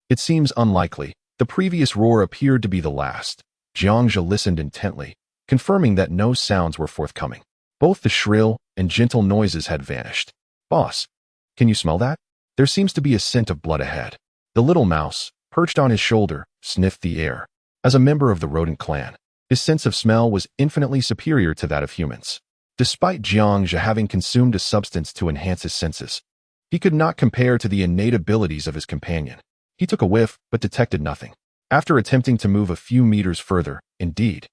"It seems unlikely. The previous roar appeared to be the last." Jiang Zhe listened intently, confirming that no sounds were forthcoming. Both the shrill and gentle noises had vanished. "Boss, can you smell that? There seems to be a scent of blood ahead." The little mouse, perched on his shoulder, sniffed the air. As a member of the rodent clan, his sense of smell was infinitely superior to that of humans. Despite Jiang Zhe having consumed a substance to enhance his senses, he could not compare to the innate abilities of his companion. He took a whiff, but detected nothing. After attempting to move a few meters further, indeed,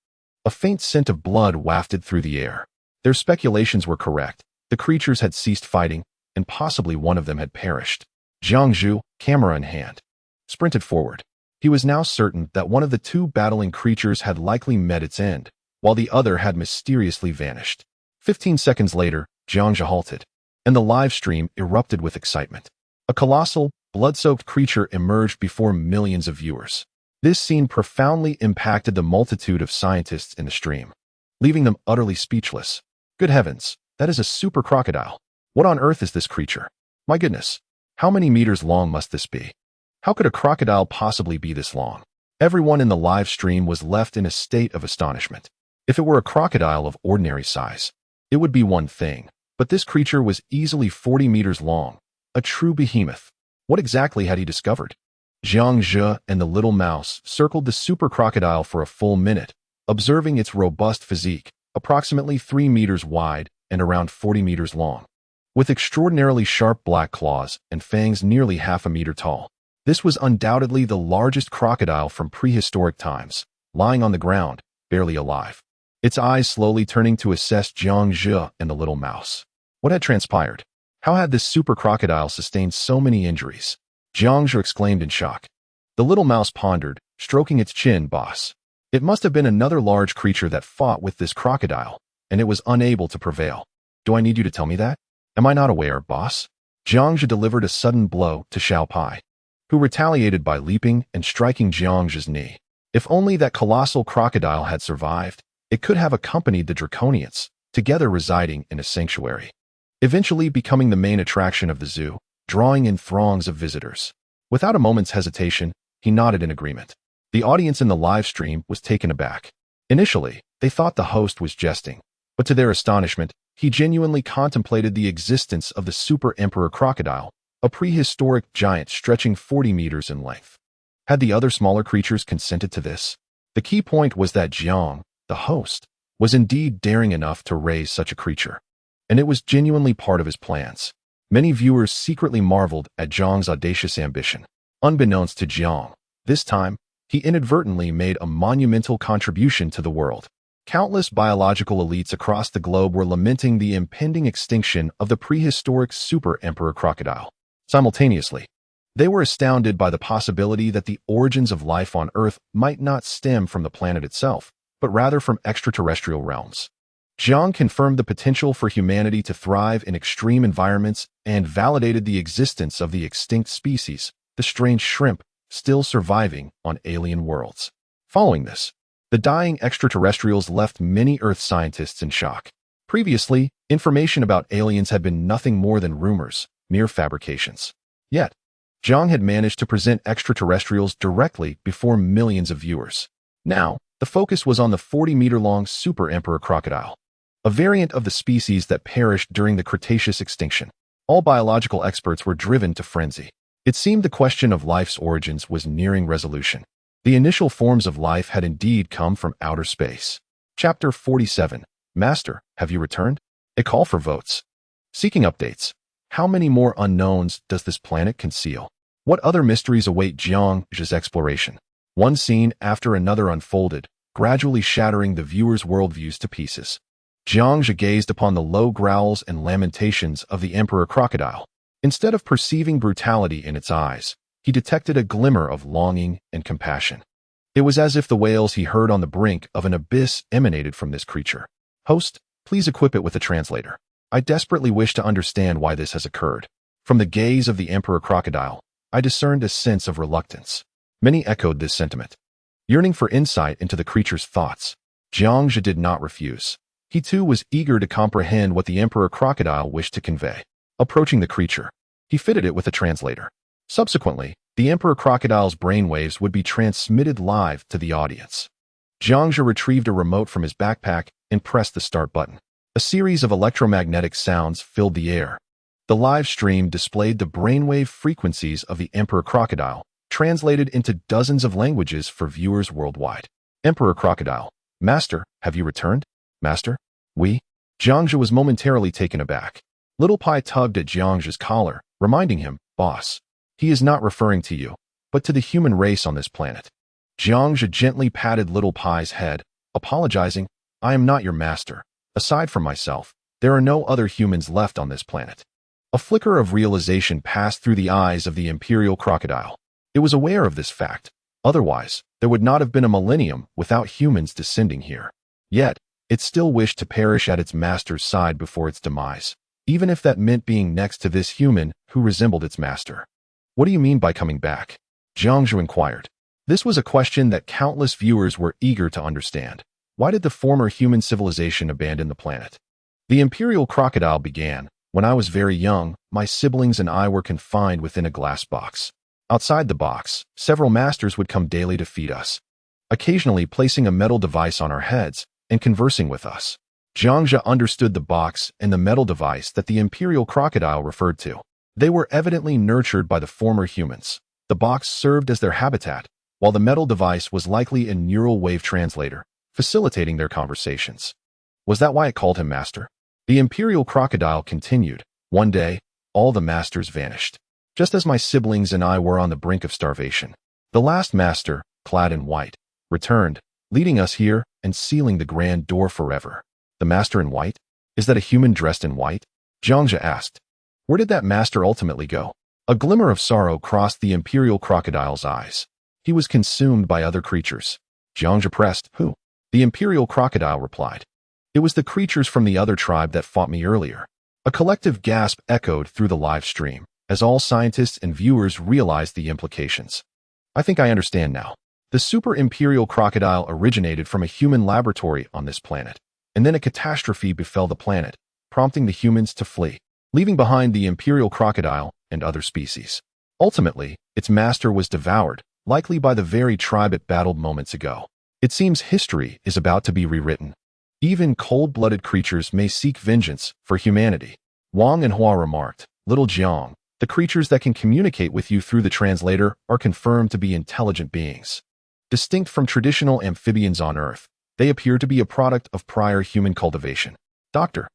a faint scent of blood wafted through the air. Their speculations were correct. The creatures had ceased fighting, and possibly one of them had perished. Jiang Zhe, camera in hand, sprinted forward. He was now certain that one of the two battling creatures had likely met its end, while the other had mysteriously vanished. 15 seconds later, Jiang Zhe halted, and the live stream erupted with excitement. A colossal, blood-soaked creature emerged before millions of viewers. This scene profoundly impacted the multitude of scientists in the stream, leaving them utterly speechless. Good heavens, that is a super crocodile. What on earth is this creature? My goodness, how many meters long must this be? How could a crocodile possibly be this long? Everyone in the live stream was left in a state of astonishment. If it were a crocodile of ordinary size, it would be one thing, but this creature was easily 40 meters long, a true behemoth. What exactly had he discovered? Jiang Zhe and the little mouse circled the super crocodile for a full minute, observing its robust physique, approximately 3 meters wide and around 40 meters long, with extraordinarily sharp black claws and fangs nearly half a meter tall. This was undoubtedly the largest crocodile from prehistoric times, lying on the ground, barely alive. Its eyes slowly turning to assess Jiang Zhe and the little mouse. What had transpired? How had this super crocodile sustained so many injuries? Jiang Zhe exclaimed in shock. The little mouse pondered, stroking its chin. "Boss, it must have been another large creature that fought with this crocodile, and it was unable to prevail. Do I need you to tell me that? Am I not aware, boss?" Jiang Zhe delivered a sudden blow to Xiao Pai, who retaliated by leaping and striking Jiang Zhe's knee. If only that colossal crocodile had survived, it could have accompanied the Draconians, together residing in a sanctuary, eventually becoming the main attraction of the zoo, drawing in throngs of visitors. Without a moment's hesitation, he nodded in agreement. The audience in the live stream was taken aback. Initially, they thought the host was jesting, but to their astonishment, he genuinely contemplated the existence of the Super Emperor Crocodile, a prehistoric giant stretching 40 meters in length. Had the other smaller creatures consented to this? The key point was that Jiang, the host, was indeed daring enough to raise such a creature, and it was genuinely part of his plans. Many viewers secretly marveled at Jiang's audacious ambition. Unbeknownst to Jiang, this time, he inadvertently made a monumental contribution to the world. Countless biological elites across the globe were lamenting the impending extinction of the prehistoric Super Emperor Crocodile. Simultaneously, they were astounded by the possibility that the origins of life on Earth might not stem from the planet itself, but rather from extraterrestrial realms. Jiang confirmed the potential for humanity to thrive in extreme environments and validated the existence of the extinct species, the strange shrimp, still surviving on alien worlds. Following this, The dying extraterrestrials left many Earth scientists in shock. Previously, information about aliens had been nothing more than rumors, mere fabrications. Yet, Jiang had managed to present extraterrestrials directly before millions of viewers. Now, the focus was on the 40-meter-long super emperor crocodile, a variant of the species that perished during the Cretaceous extinction. All biological experts were driven to frenzy. It seemed the question of life's origins was nearing resolution. The initial forms of life had indeed come from outer space. Chapter 47. Master, have you returned? A call for votes. Seeking updates. How many more unknowns does this planet conceal? What other mysteries await Jiang's exploration? One scene after another unfolded, gradually shattering the viewer's worldviews to pieces. Jiang gazed upon the low growls and lamentations of the emperor crocodile. Instead of perceiving brutality in its eyes, he detected a glimmer of longing and compassion. It was as if the wails he heard on the brink of an abyss emanated from this creature. Host, please equip it with a translator. I desperately wish to understand why this has occurred. From the gaze of the emperor crocodile, I discerned a sense of reluctance. Many echoed this sentiment. Yearning for insight into the creature's thoughts, Jiang did not refuse. He too was eager to comprehend what the emperor crocodile wished to convey. Approaching the creature, he fitted it with a translator. Subsequently, the emperor crocodile's brainwaves would be transmitted live to the audience. Jiang retrieved a remote from his backpack and pressed the start button. A series of electromagnetic sounds filled the air. The live stream displayed the brainwave frequencies of the emperor crocodile, translated into dozens of languages for viewers worldwide. Emperor crocodile, Master, have you returned? Master? Oui? Jiang was momentarily taken aback. Little Pai tugged at Jiang's collar, reminding him, Boss, he is not referring to you, but to the human race on this planet. Jiang gently patted Little Pai's head, apologizing, I am not your master. Aside from myself, there are no other humans left on this planet. A flicker of realization passed through the eyes of the imperial crocodile. It was aware of this fact. Otherwise, there would not have been a millennium without humans descending here. Yet, it still wished to perish at its master's side before its demise, even if that meant being next to this human who resembled its master. What do you mean by coming back? Jiang inquired. This was a question that countless viewers were eager to understand. Why did the former human civilization abandon the planet? The imperial crocodile began. When I was very young, my siblings and I were confined within a glass box. Outside the box, several masters would come daily to feed us, occasionally placing a metal device on our heads and conversing with us. Jiang understood the box and the metal device that the imperial crocodile referred to. They were evidently nurtured by the former humans. The box served as their habitat, while the metal device was likely a neural wave translator, facilitating their conversations. Was that why it called him master? The imperial crocodile continued. One day, all the masters vanished, just as my siblings and I were on the brink of starvation. The last master, clad in white, returned, leading us here and sealing the grand door forever. The master in white? Is that a human dressed in white? Jiang asked. Where did that master ultimately go? A glimmer of sorrow crossed the imperial crocodile's eyes. He was consumed by other creatures. Jiang pressed, Who? The imperial crocodile replied. It was the creatures from the other tribe that fought me earlier. A collective gasp echoed through the live stream, as all scientists and viewers realized the implications. I think I understand now. The super imperial crocodile originated from a human laboratory on this planet, and then a catastrophe befell the planet, prompting the humans to flee, leaving behind the imperial crocodile and other species. Ultimately, its master was devoured, likely by the very tribe it battled moments ago. It seems history is about to be rewritten. Even cold-blooded creatures may seek vengeance for humanity. Wang and Hua remarked, Little Jiang, the creatures that can communicate with you through the translator are confirmed to be intelligent beings. Distinct from traditional amphibians on Earth, they appear to be a product of prior human cultivation. Dr.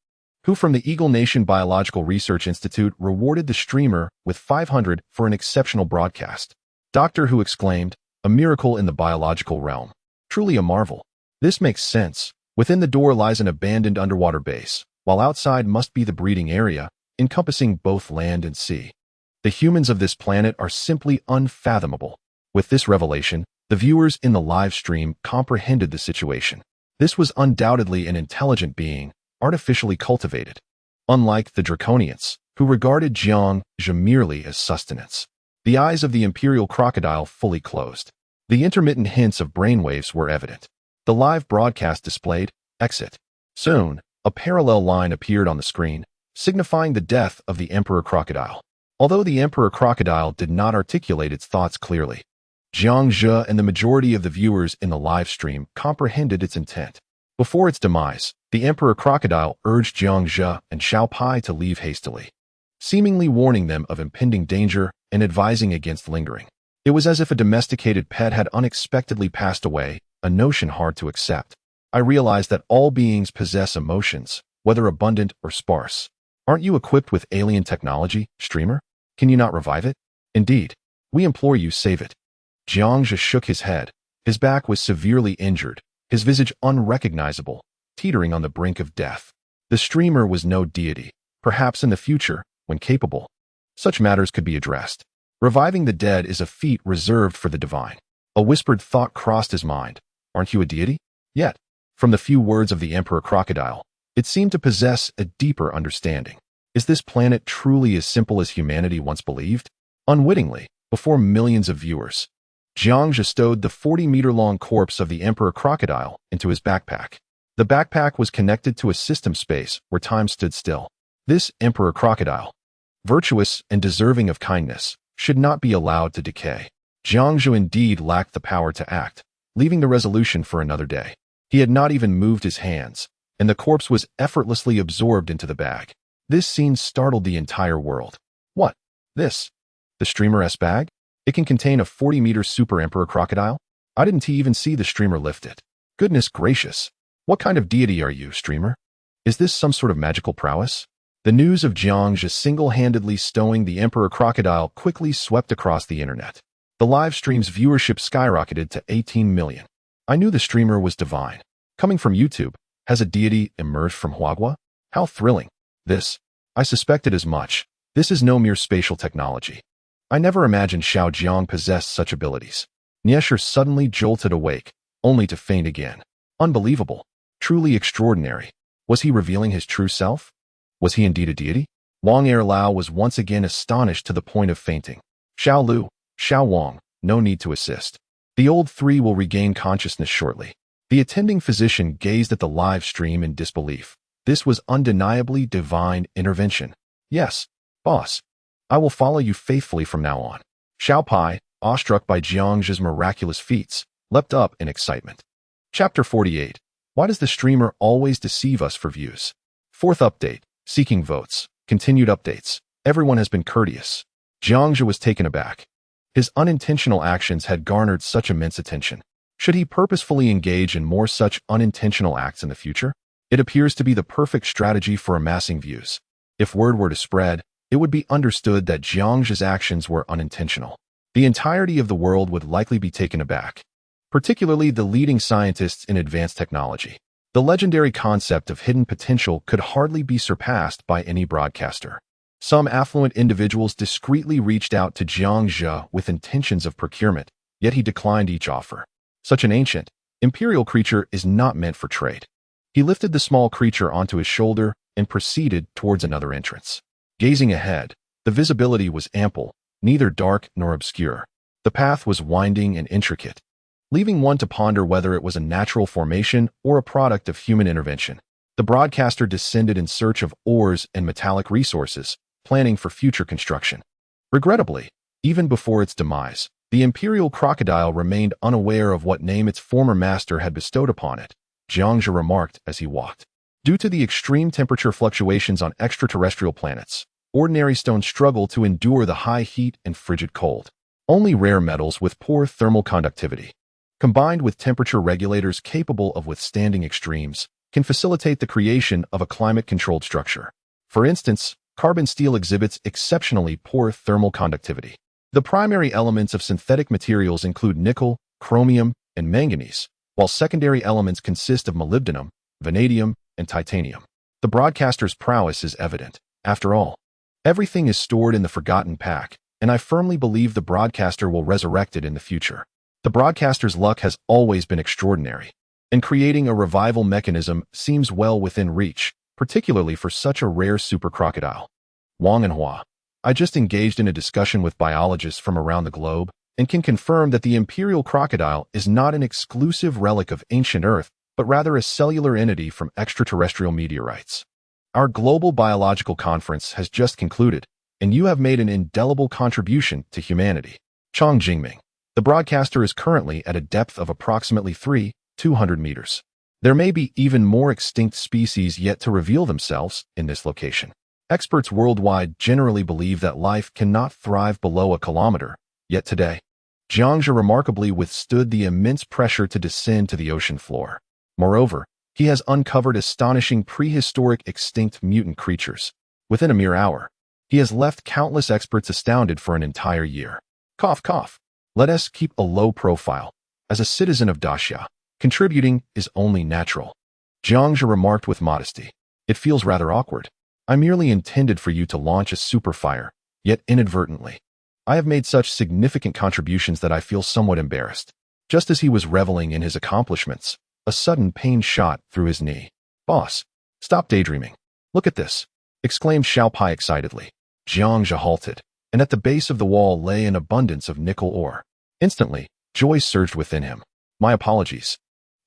Who from the Eagle Nation Biological Research Institute rewarded the streamer with 500 for an exceptional broadcast. Doctor Who exclaimed, a miracle in the biological realm. Truly a marvel. This makes sense. Within the door lies an abandoned underwater base, while outside must be the breeding area, encompassing both land and sea. The humans of this planet are simply unfathomable. With this revelation, the viewers in the live stream comprehended the situation. This was undoubtedly an intelligent being, artificially cultivated. Unlike the Draconians, who regarded Jiang merely as sustenance. The eyes of the imperial crocodile fully closed. The intermittent hints of brainwaves were evident. The live broadcast displayed, "Exit." Soon, a parallel line appeared on the screen, signifying the death of the Emperor Crocodile. Although the Emperor Crocodile did not articulate its thoughts clearly, Jiang Zhe and the majority of the viewers in the live stream comprehended its intent. Before its demise, the Emperor Crocodile urged Jiang Zhe and Xiao Pai to leave hastily, seemingly warning them of impending danger and advising against lingering. It was as if a domesticated pet had unexpectedly passed away, a notion hard to accept. I realized that all beings possess emotions, whether abundant or sparse. Aren't you equipped with alien technology, streamer? Can you not revive it? Indeed. We implore you, save it. Jiang Zhe shook his head. His back was severely injured, his visage unrecognizable, teetering on the brink of death. The streamer was no deity. Perhaps in the future, when capable, such matters could be addressed. Reviving the dead is a feat reserved for the divine. A whispered thought crossed his mind. Aren't you a deity? Yet, from the few words of the Emperor Crocodile, it seemed to possess a deeper understanding. Is this planet truly as simple as humanity once believed? Unwittingly, before millions of viewers, Jiang Zhe stowed the 40-meter-long corpse of the Emperor Crocodile into his backpack. The backpack was connected to a system space where time stood still. This Emperor Crocodile, virtuous and deserving of kindness, should not be allowed to decay. Jiang Zhe indeed lacked the power to act, leaving the resolution for another day. He had not even moved his hands, and the corpse was effortlessly absorbed into the bag. This scene startled the entire world. What? This? The streamer-S bag? It can contain a 40-meter Super Emperor Crocodile? I didn't even see the streamer lift it. Goodness gracious. What kind of deity are you, streamer? Is this some sort of magical prowess? The news of Jiang Zhe single-handedly stowing the Emperor Crocodile quickly swept across the internet. The live stream's viewership skyrocketed to 18 million. I knew the streamer was divine. Coming from YouTube, has a deity emerged from Huagua? How thrilling. This. I suspected as much. This is no mere spatial technology. I never imagined Xiao Jiang possessed such abilities. Niesher suddenly jolted awake, only to faint again. Unbelievable. Truly extraordinary. Was he revealing his true self? Was he indeed a deity? Wang Erlao was once again astonished to the point of fainting. Xiao Lu, Xiao Wang, no need to assist. The old three will regain consciousness shortly. The attending physician gazed at the live stream in disbelief. This was undeniably divine intervention. Yes, boss. I will follow you faithfully from now on. Xiao Pai, awestruck by Jiang Zhe's miraculous feats, leapt up in excitement. Chapter 48. Why does the streamer always deceive us for views? Fourth update. Seeking votes. Continued updates. Everyone has been courteous. Jiang Zhe was taken aback. His unintentional actions had garnered such immense attention. Should he purposefully engage in more such unintentional acts in the future? It appears to be the perfect strategy for amassing views. If word were to spread, it would be understood that Jiang Zhe's actions were unintentional. The entirety of the world would likely be taken aback, particularly the leading scientists in advanced technology. The legendary concept of hidden potential could hardly be surpassed by any broadcaster. Some affluent individuals discreetly reached out to Jiang Zhe with intentions of procurement, yet he declined each offer. Such an ancient, imperial creature is not meant for trade. He lifted the small creature onto his shoulder and proceeded towards another entrance. Gazing ahead, the visibility was ample, neither dark nor obscure. The path was winding and intricate, leaving one to ponder whether it was a natural formation or a product of human intervention. The broadcaster descended in search of ores and metallic resources, planning for future construction. Regrettably, even before its demise, the Imperial Crocodile remained unaware of what name its former master had bestowed upon it, Jiang Zhe remarked as he walked. Due to the extreme temperature fluctuations on extraterrestrial planets, ordinary stones struggle to endure the high heat and frigid cold. Only rare metals with poor thermal conductivity, combined with temperature regulators capable of withstanding extremes, can facilitate the creation of a climate-controlled structure. For instance, carbon steel exhibits exceptionally poor thermal conductivity. The primary elements of synthetic materials include nickel, chromium, and manganese, while secondary elements consist of molybdenum, vanadium, and titanium. The broadcaster's prowess is evident. After all, everything is stored in the Forgotten Pack, and I firmly believe the broadcaster will resurrect it in the future. The broadcaster's luck has always been extraordinary, and creating a revival mechanism seems well within reach, particularly for such a rare super crocodile. Wang and Hua. I just engaged in a discussion with biologists from around the globe, and can confirm that the imperial crocodile is not an exclusive relic of ancient Earth, but rather a cellular entity from extraterrestrial meteorites. Our global biological conference has just concluded, and you have made an indelible contribution to humanity. Chang Jingming. The broadcaster is currently at a depth of approximately 200 meters. There may be even more extinct species yet to reveal themselves in this location. Experts worldwide generally believe that life cannot thrive below a kilometer, yet today, Jiangzhe remarkably withstood the immense pressure to descend to the ocean floor. Moreover, he has uncovered astonishing prehistoric extinct mutant creatures. Within a mere hour, he has left countless experts astounded for an entire year. Cough, cough. Let us keep a low profile. As a citizen of Daxia, contributing is only natural. Jiangzhe remarked with modesty. It feels rather awkward. I merely intended for you to launch a superfire, yet inadvertently. I have made such significant contributions that I feel somewhat embarrassed. Just as he was reveling in his accomplishments, a sudden pain shot through his knee. Boss, stop daydreaming. Look at this, exclaimed Xiaopai excitedly. Jiangzhe halted, and at the base of the wall lay an abundance of nickel ore. Instantly, joy surged within him. My apologies.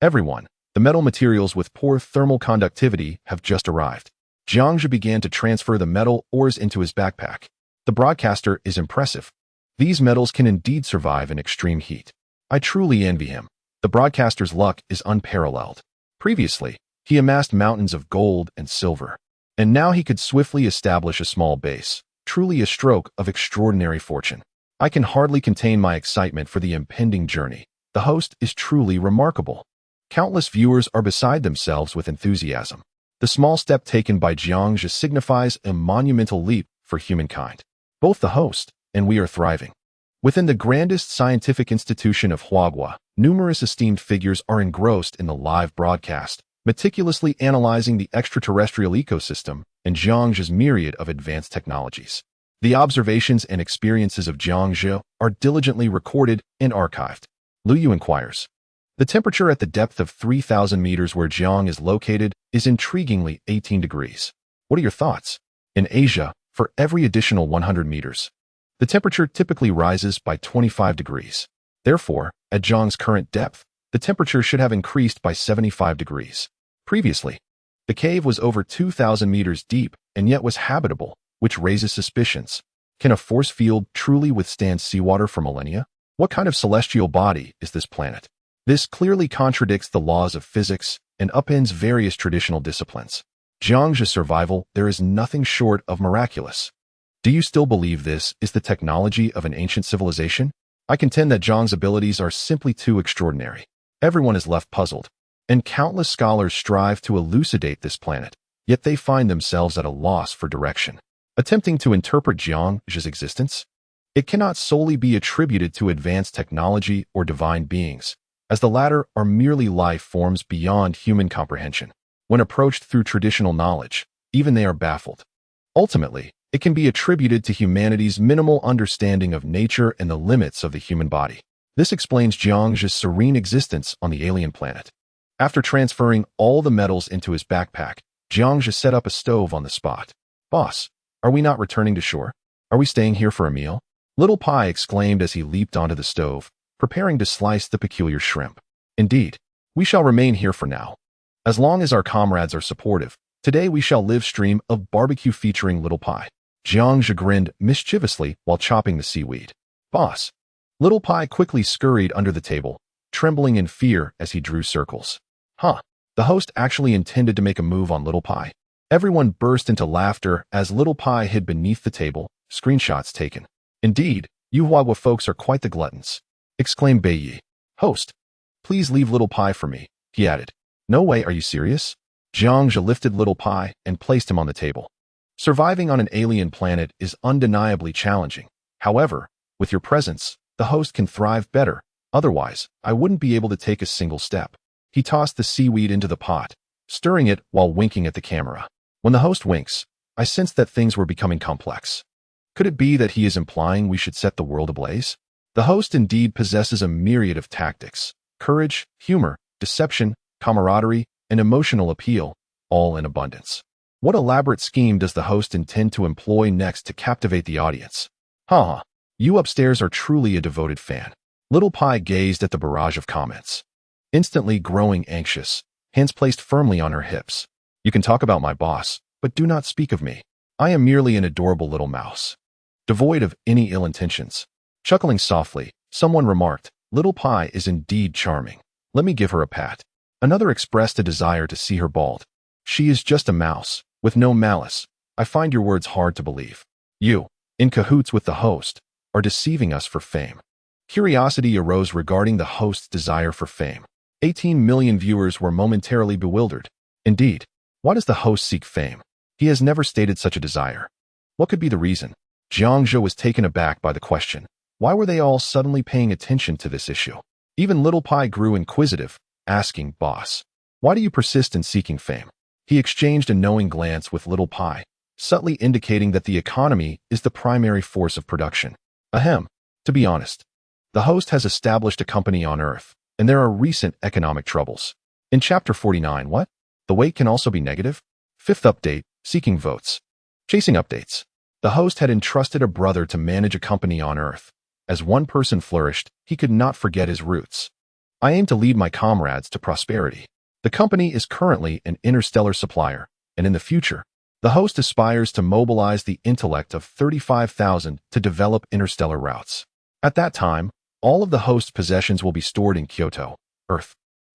Everyone, the metal materials with poor thermal conductivity have just arrived. Jiangzhe began to transfer the metal ores into his backpack. The broadcaster is impressive. These metals can indeed survive in extreme heat. I truly envy him. The broadcaster's luck is unparalleled. Previously, he amassed mountains of gold and silver, and now he could swiftly establish a small base, truly a stroke of extraordinary fortune. I can hardly contain my excitement for the impending journey. The host is truly remarkable. Countless viewers are beside themselves with enthusiasm. The small step taken by Jiangzhe signifies a monumental leap for humankind. Both the host and we are thriving. Within the grandest scientific institution of Huaguo, numerous esteemed figures are engrossed in the live broadcast, meticulously analyzing the extraterrestrial ecosystem and Jiangzhe's myriad of advanced technologies. The observations and experiences of Jiangzhe are diligently recorded and archived. Lu Yu inquires. The temperature at the depth of 3,000 meters where Jiang is located is intriguingly 18 degrees. What are your thoughts? In Asia, for every additional 100 meters, the temperature typically rises by 25 degrees. Therefore, at Jiang's current depth, the temperature should have increased by 75 degrees. Previously, the cave was over 2,000 meters deep and yet was habitable, which raises suspicions. Can a force field truly withstand seawater for millennia? What kind of celestial body is this planet? This clearly contradicts the laws of physics and upends various traditional disciplines. Jiangzhe's survival there is nothing short of miraculous. Do you still believe this is the technology of an ancient civilization? I contend that Jiang's abilities are simply too extraordinary. Everyone is left puzzled, and countless scholars strive to elucidate this planet, yet they find themselves at a loss for direction. Attempting to interpret Jiang's existence, it cannot solely be attributed to advanced technology or divine beings, as the latter are merely life forms beyond human comprehension. When approached through traditional knowledge, even they are baffled. Ultimately, it can be attributed to humanity's minimal understanding of nature and the limits of the human body. This explains Jiangzhe's serene existence on the alien planet. After transferring all the metals into his backpack, Jiangzhe set up a stove on the spot. Boss, are we not returning to shore? Are we staying here for a meal? Little Pai exclaimed as he leaped onto the stove, preparing to slice the peculiar shrimp. Indeed, we shall remain here for now. As long as our comrades are supportive, today we shall live stream of barbecue featuring Little Pai. Jiangzhe grinned mischievously while chopping the seaweed. Boss. Little Pai quickly scurried under the table, trembling in fear as he drew circles. Huh. The host actually intended to make a move on Little Pai. Everyone burst into laughter as Little Pai hid beneath the table, screenshots taken. Indeed, you Huaguo folks are quite the gluttons, exclaimed Bai Yi. Host, please leave Little Pai for me, he added. No way, are you serious? Jiangzhe lifted Little Pai and placed him on the table. Surviving on an alien planet is undeniably challenging. However, with your presence, the host can thrive better. Otherwise, I wouldn't be able to take a single step. He tossed the seaweed into the pot, stirring it while winking at the camera. When the host winks, I sensed that things were becoming complex. Could it be that he is implying we should set the world ablaze? The host indeed possesses a myriad of tactics, courage, humor, deception, camaraderie, and emotional appeal, all in abundance. What elaborate scheme does the host intend to employ next to captivate the audience? Ha! You upstairs are truly a devoted fan. Little Pie gazed at the barrage of comments, instantly growing anxious, hands placed firmly on her hips. You can talk about my boss, but do not speak of me. I am merely an adorable little mouse, devoid of any ill intentions. Chuckling softly, someone remarked, Little Pie is indeed charming. Let me give her a pat. Another expressed a desire to see her bald. She is just a mouse, with no malice. I find your words hard to believe. You, in cahoots with the host, are deceiving us for fame. Curiosity arose regarding the host's desire for fame. 18 million viewers were momentarily bewildered. Indeed, why does the host seek fame? He has never stated such a desire. What could be the reason? Jiangzhe was taken aback by the question. Why were they all suddenly paying attention to this issue? Even Little Pie grew inquisitive, asking, Boss, why do you persist in seeking fame? He exchanged a knowing glance with Little Pie, subtly indicating that the economy is the primary force of production. Ahem. To be honest, the host has established a company on Earth, and there are recent economic troubles. In Chapter 49, what? The weight can also be negative? Fifth update, seeking votes. Chasing updates. The host had entrusted a brother to manage a company on Earth. As one person flourished, he could not forget his roots. I aim to lead my comrades to prosperity. The company is currently an interstellar supplier, and in the future, the host aspires to mobilize the intellect of 35,000 to develop interstellar routes. At that time, all of the host's possessions will be stored in Kyoto, Earth,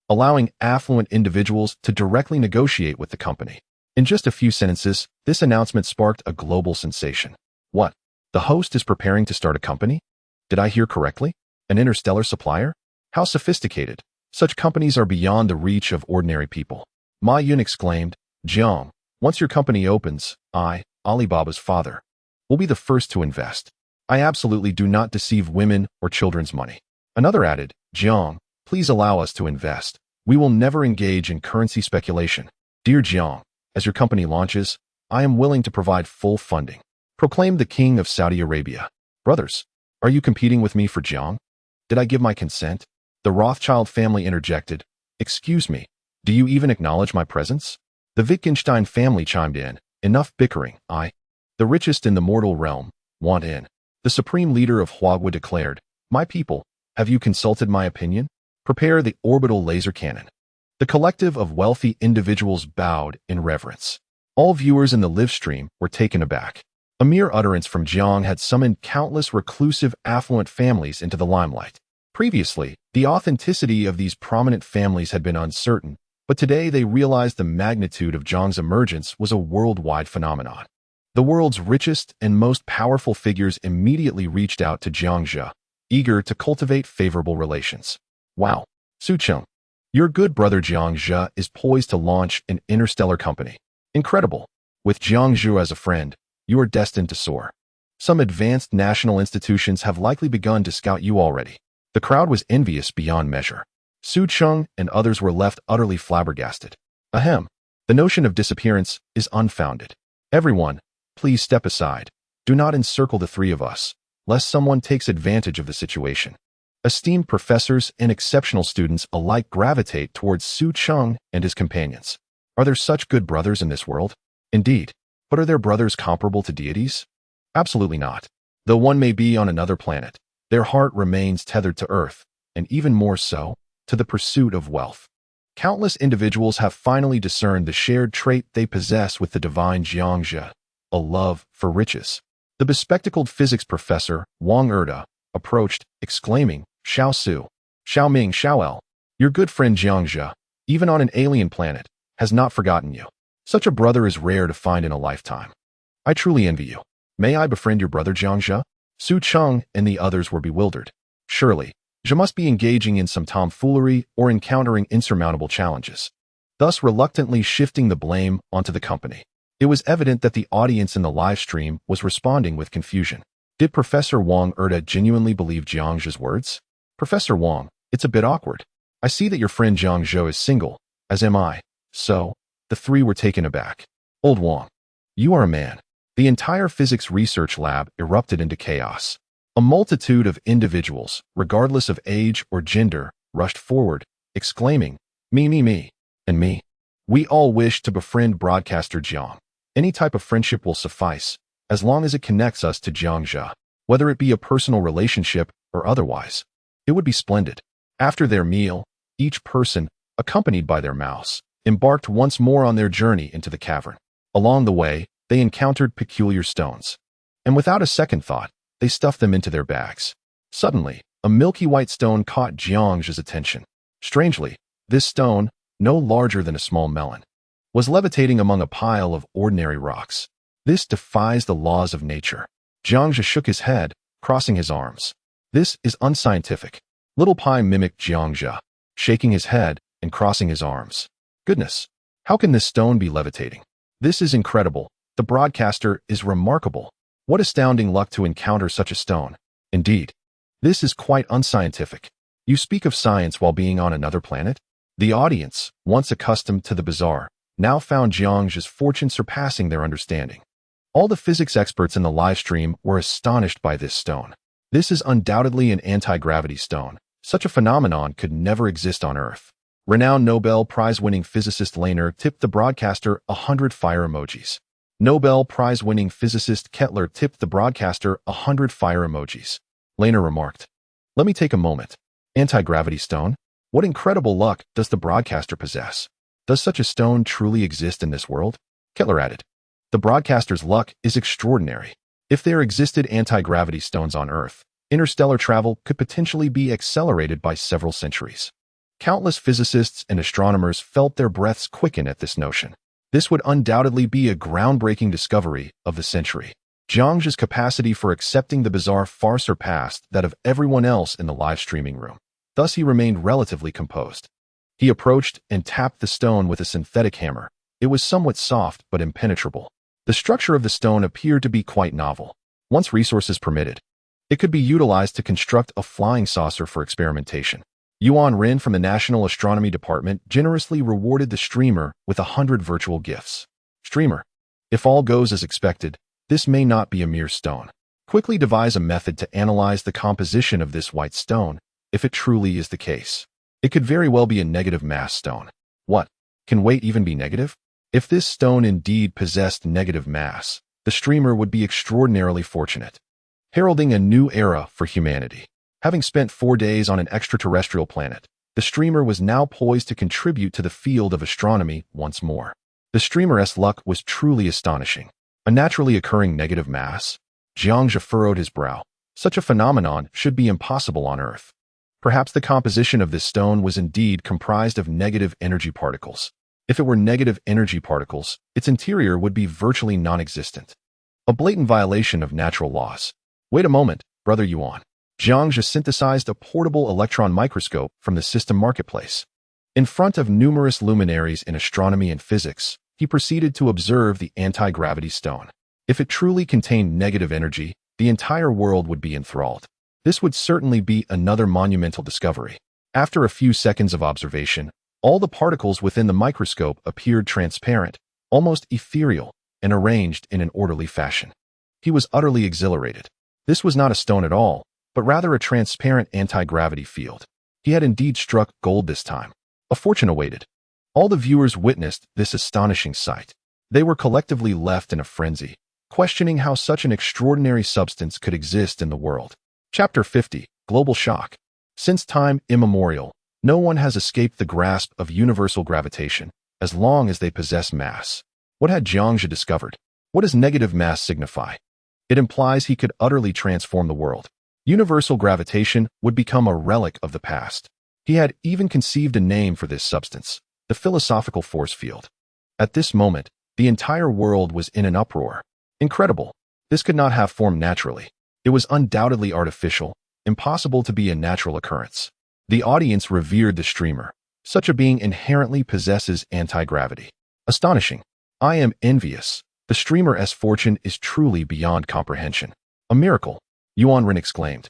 allowing affluent individuals to directly negotiate with the company. In just a few sentences, this announcement sparked a global sensation. What? The host is preparing to start a company? Did I hear correctly? An interstellar supplier? How sophisticated. Such companies are beyond the reach of ordinary people. Ma Yun exclaimed, Jiang, once your company opens, I, Alibaba's father, will be the first to invest. I absolutely do not deceive women or children's money. Another added, Jiang, please allow us to invest. We will never engage in currency speculation. Dear Jiang, as your company launches, I am willing to provide full funding, proclaimed the King of Saudi Arabia. Brothers, are you competing with me for Jiang? Did I give my consent? The Rothschild family interjected, Excuse me, do you even acknowledge my presence? The Wittgenstein family chimed in, Enough bickering, I, the richest in the mortal realm, want in. The supreme leader of Huagua declared, My people, have you consulted my opinion? Prepare the orbital laser cannon. The collective of wealthy individuals bowed in reverence. All viewers in the live stream were taken aback. A mere utterance from Jiang had summoned countless reclusive, affluent families into the limelight. Previously, the authenticity of these prominent families had been uncertain, but today they realized the magnitude of Jiang's emergence was a worldwide phenomenon. The world's richest and most powerful figures immediately reached out to Jiangzhe, eager to cultivate favorable relations. Wow, Sucheng, your good brother Jiangzhe is poised to launch an interstellar company. Incredible. With Jiangzhe as a friend, you are destined to soar. Some advanced national institutions have likely begun to scout you already. The crowd was envious beyond measure. Su Cheng and others were left utterly flabbergasted. Ahem. The notion of disappearance is unfounded. Everyone, please step aside. Do not encircle the three of us, lest someone takes advantage of the situation. Esteemed professors and exceptional students alike gravitate towards Su Cheng and his companions. Are there such good brothers in this world? Indeed. But are their brothers comparable to deities? Absolutely not. Though one may be on another planet, their heart remains tethered to Earth, and even more so, to the pursuit of wealth. Countless individuals have finally discerned the shared trait they possess with the divine Jiangzhe, a love for riches. The bespectacled physics professor, Wang Erda, approached, exclaiming, Xiao Su, Xiao Ming, Xiao El, your good friend Jiangzhe, even on an alien planet, has not forgotten you. Such a brother is rare to find in a lifetime. I truly envy you. May I befriend your brother Jiangzhe? Su Cheng and the others were bewildered. Surely, Zhe must be engaging in some tomfoolery or encountering insurmountable challenges, thus reluctantly shifting the blame onto the company. It was evident that the audience in the live stream was responding with confusion. Did Professor Wang Erda genuinely believe Jiangzhe's words? Professor Wang, it's a bit awkward. I see that your friend Jiangzhe is single, as am I. So, the three were taken aback. Old Wang, you are a man. The entire physics research lab erupted into chaos. A multitude of individuals, regardless of age or gender, rushed forward, exclaiming, me, and me. We all wish to befriend broadcaster Jiang. Any type of friendship will suffice, as long as it connects us to Jiangzhe. whether it be a personal relationship or otherwise. It would be splendid. After their meal, each person, accompanied by their mouse, embarked once more on their journey into the cavern. Along the way, they encountered peculiar stones, and without a second thought, they stuffed them into their bags. Suddenly, a milky white stone caught Jiang's attention. Strangely, this stone, no larger than a small melon, was levitating among a pile of ordinary rocks. This defies the laws of nature. Jiang shook his head, crossing his arms. This is unscientific. Little Pai mimicked Jiang, shaking his head and crossing his arms. Goodness, how can this stone be levitating? This is incredible. The broadcaster is remarkable. What astounding luck to encounter such a stone. Indeed, this is quite unscientific. You speak of science while being on another planet? The audience, once accustomed to the bizarre, now found Jiang's fortune surpassing their understanding. All the physics experts in the live stream were astonished by this stone. This is undoubtedly an anti-gravity stone. Such a phenomenon could never exist on Earth. Renowned Nobel Prize-winning physicist Laner tipped the broadcaster 100 fire emojis. Nobel Prize-winning physicist Kettler tipped the broadcaster 100 fire emojis. Laner remarked, "Let me take a moment. Anti-gravity stone? What incredible luck does the broadcaster possess? Does such a stone truly exist in this world?" Kettler added, "The broadcaster's luck is extraordinary. If there existed anti-gravity stones on Earth, interstellar travel could potentially be accelerated by several centuries." Countless physicists and astronomers felt their breaths quicken at this notion. This would undoubtedly be a groundbreaking discovery of the century. Jiang's capacity for accepting the bizarre far surpassed that of everyone else in the live streaming room. Thus he remained relatively composed. He approached and tapped the stone with a synthetic hammer. It was somewhat soft but impenetrable. The structure of the stone appeared to be quite novel. Once resources permitted, it could be utilized to construct a flying saucer for experimentation. Yuan Rin from the National Astronomy Department generously rewarded the streamer with 100 virtual gifts. Streamer, if all goes as expected, this may not be a mere stone. Quickly devise a method to analyze the composition of this white stone, if it truly is the case. It could very well be a negative mass stone. What? Can weight even be negative? If this stone indeed possessed negative mass, the streamer would be extraordinarily fortunate, heralding a new era for humanity. Having spent 4 days on an extraterrestrial planet, the streamer was now poised to contribute to the field of astronomy once more. The streamer's luck was truly astonishing. A naturally occurring negative mass? Jiang furrowed his brow. Such a phenomenon should be impossible on Earth. Perhaps the composition of this stone was indeed comprised of negative energy particles. If it were negative energy particles, its interior would be virtually non-existent. A blatant violation of natural laws. Wait a moment, Brother Yuan. Jiang synthesized a portable electron microscope from the system marketplace. In front of numerous luminaries in astronomy and physics, he proceeded to observe the anti-gravity stone. If it truly contained negative energy, the entire world would be enthralled. This would certainly be another monumental discovery. After a few seconds of observation, all the particles within the microscope appeared transparent, almost ethereal, and arranged in an orderly fashion. He was utterly exhilarated. This was not a stone at all, but rather a transparent anti-gravity field. He had indeed struck gold this time. A fortune awaited. All the viewers witnessed this astonishing sight. They were collectively left in a frenzy, questioning how such an extraordinary substance could exist in the world. Chapter 50, Global Shock. Since time immemorial, no one has escaped the grasp of universal gravitation, as long as they possess mass. What had Jiang discovered? What does negative mass signify? It implies he could utterly transform the world. Universal gravitation would become a relic of the past. He had even conceived a name for this substance, the philosophical force field. At this moment, the entire world was in an uproar. Incredible. This could not have formed naturally. It was undoubtedly artificial, impossible to be a natural occurrence. The audience revered the streamer. Such a being inherently possesses anti-gravity. Astonishing. I am envious. The streamer's fortune is truly beyond comprehension. A miracle. Yuan Rin exclaimed.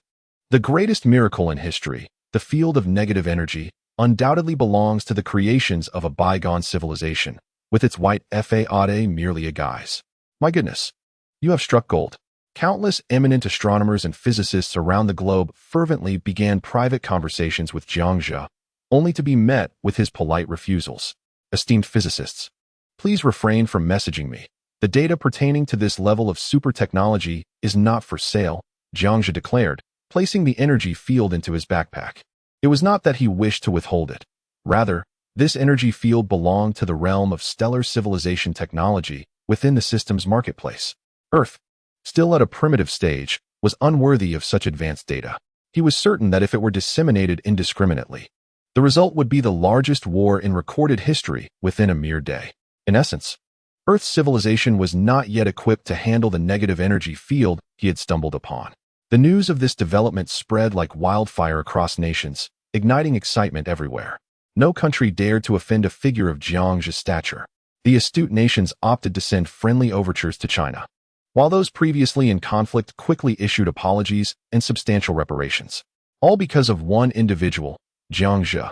The greatest miracle in history, the field of negative energy, undoubtedly belongs to the creations of a bygone civilization, with its white fade merely a guise. My goodness, you have struck gold. Countless eminent astronomers and physicists around the globe fervently began private conversations with Jiang, only to be met with his polite refusals. Esteemed physicists, please refrain from messaging me. The data pertaining to this level of super technology is not for sale. Jiang Zhe declared, placing the energy field into his backpack. It was not that he wished to withhold it. Rather, this energy field belonged to the realm of stellar civilization technology within the system's marketplace. Earth, still at a primitive stage, was unworthy of such advanced data. He was certain that if it were disseminated indiscriminately, the result would be the largest war in recorded history within a mere day. In essence, Earth's civilization was not yet equipped to handle the negative energy field he had stumbled upon. The news of this development spread like wildfire across nations, igniting excitement everywhere. No country dared to offend a figure of Jiang Zhe's stature. The astute nations opted to send friendly overtures to China, while those previously in conflict quickly issued apologies and substantial reparations. All because of one individual, Jiang Zhe.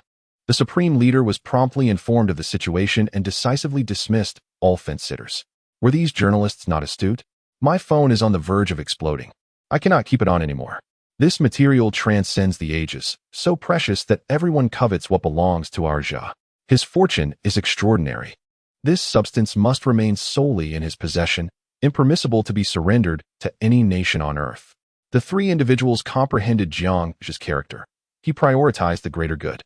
The supreme leader was promptly informed of the situation and decisively dismissed all fence-sitters. Were these journalists not astute? My phone is on the verge of exploding. I cannot keep it on anymore. This material transcends the ages, so precious that everyone covets what belongs to our Zhe. His fortune is extraordinary. This substance must remain solely in his possession, impermissible to be surrendered to any nation on earth. The three individuals comprehended Jiang Zhe's character. He prioritized the greater good.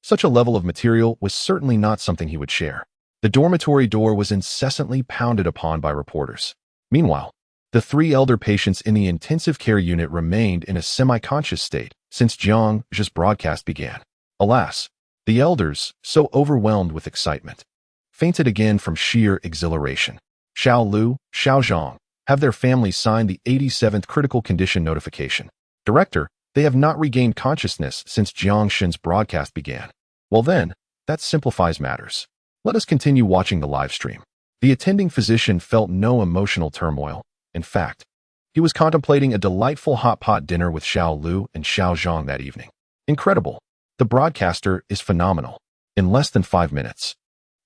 Such a level of material was certainly not something he would share. The dormitory door was incessantly pounded upon by reporters. Meanwhile, the three elder patients in the intensive care unit remained in a semi-conscious state since Jiang Zhe's broadcast began. Alas, the elders, so overwhelmed with excitement, fainted again from sheer exhilaration. Xiao Lu, Xiao Zhang, have their families signed the 87th critical condition notification. Director, they have not regained consciousness since Jiang Zhe's broadcast began. Well then, that simplifies matters. Let us continue watching the live stream. The attending physician felt no emotional turmoil. In fact, he was contemplating a delightful hot pot dinner with Xiao Lu and Xiao Zhang that evening. Incredible. The broadcaster is phenomenal. In less than 5 minutes,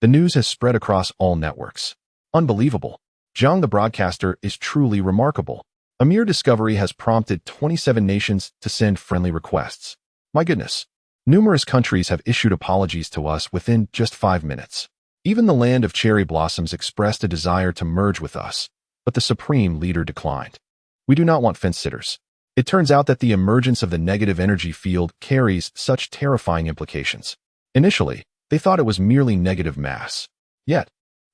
the news has spread across all networks. Unbelievable. Jiang the broadcaster is truly remarkable. A mere discovery has prompted 27 nations to send friendly requests. My goodness. Numerous countries have issued apologies to us within just 5 minutes. Even the land of cherry blossoms expressed a desire to merge with us, but the supreme leader declined. We do not want fence-sitters. It turns out that the emergence of the negative energy field carries such terrifying implications. Initially, they thought it was merely negative mass. Yet,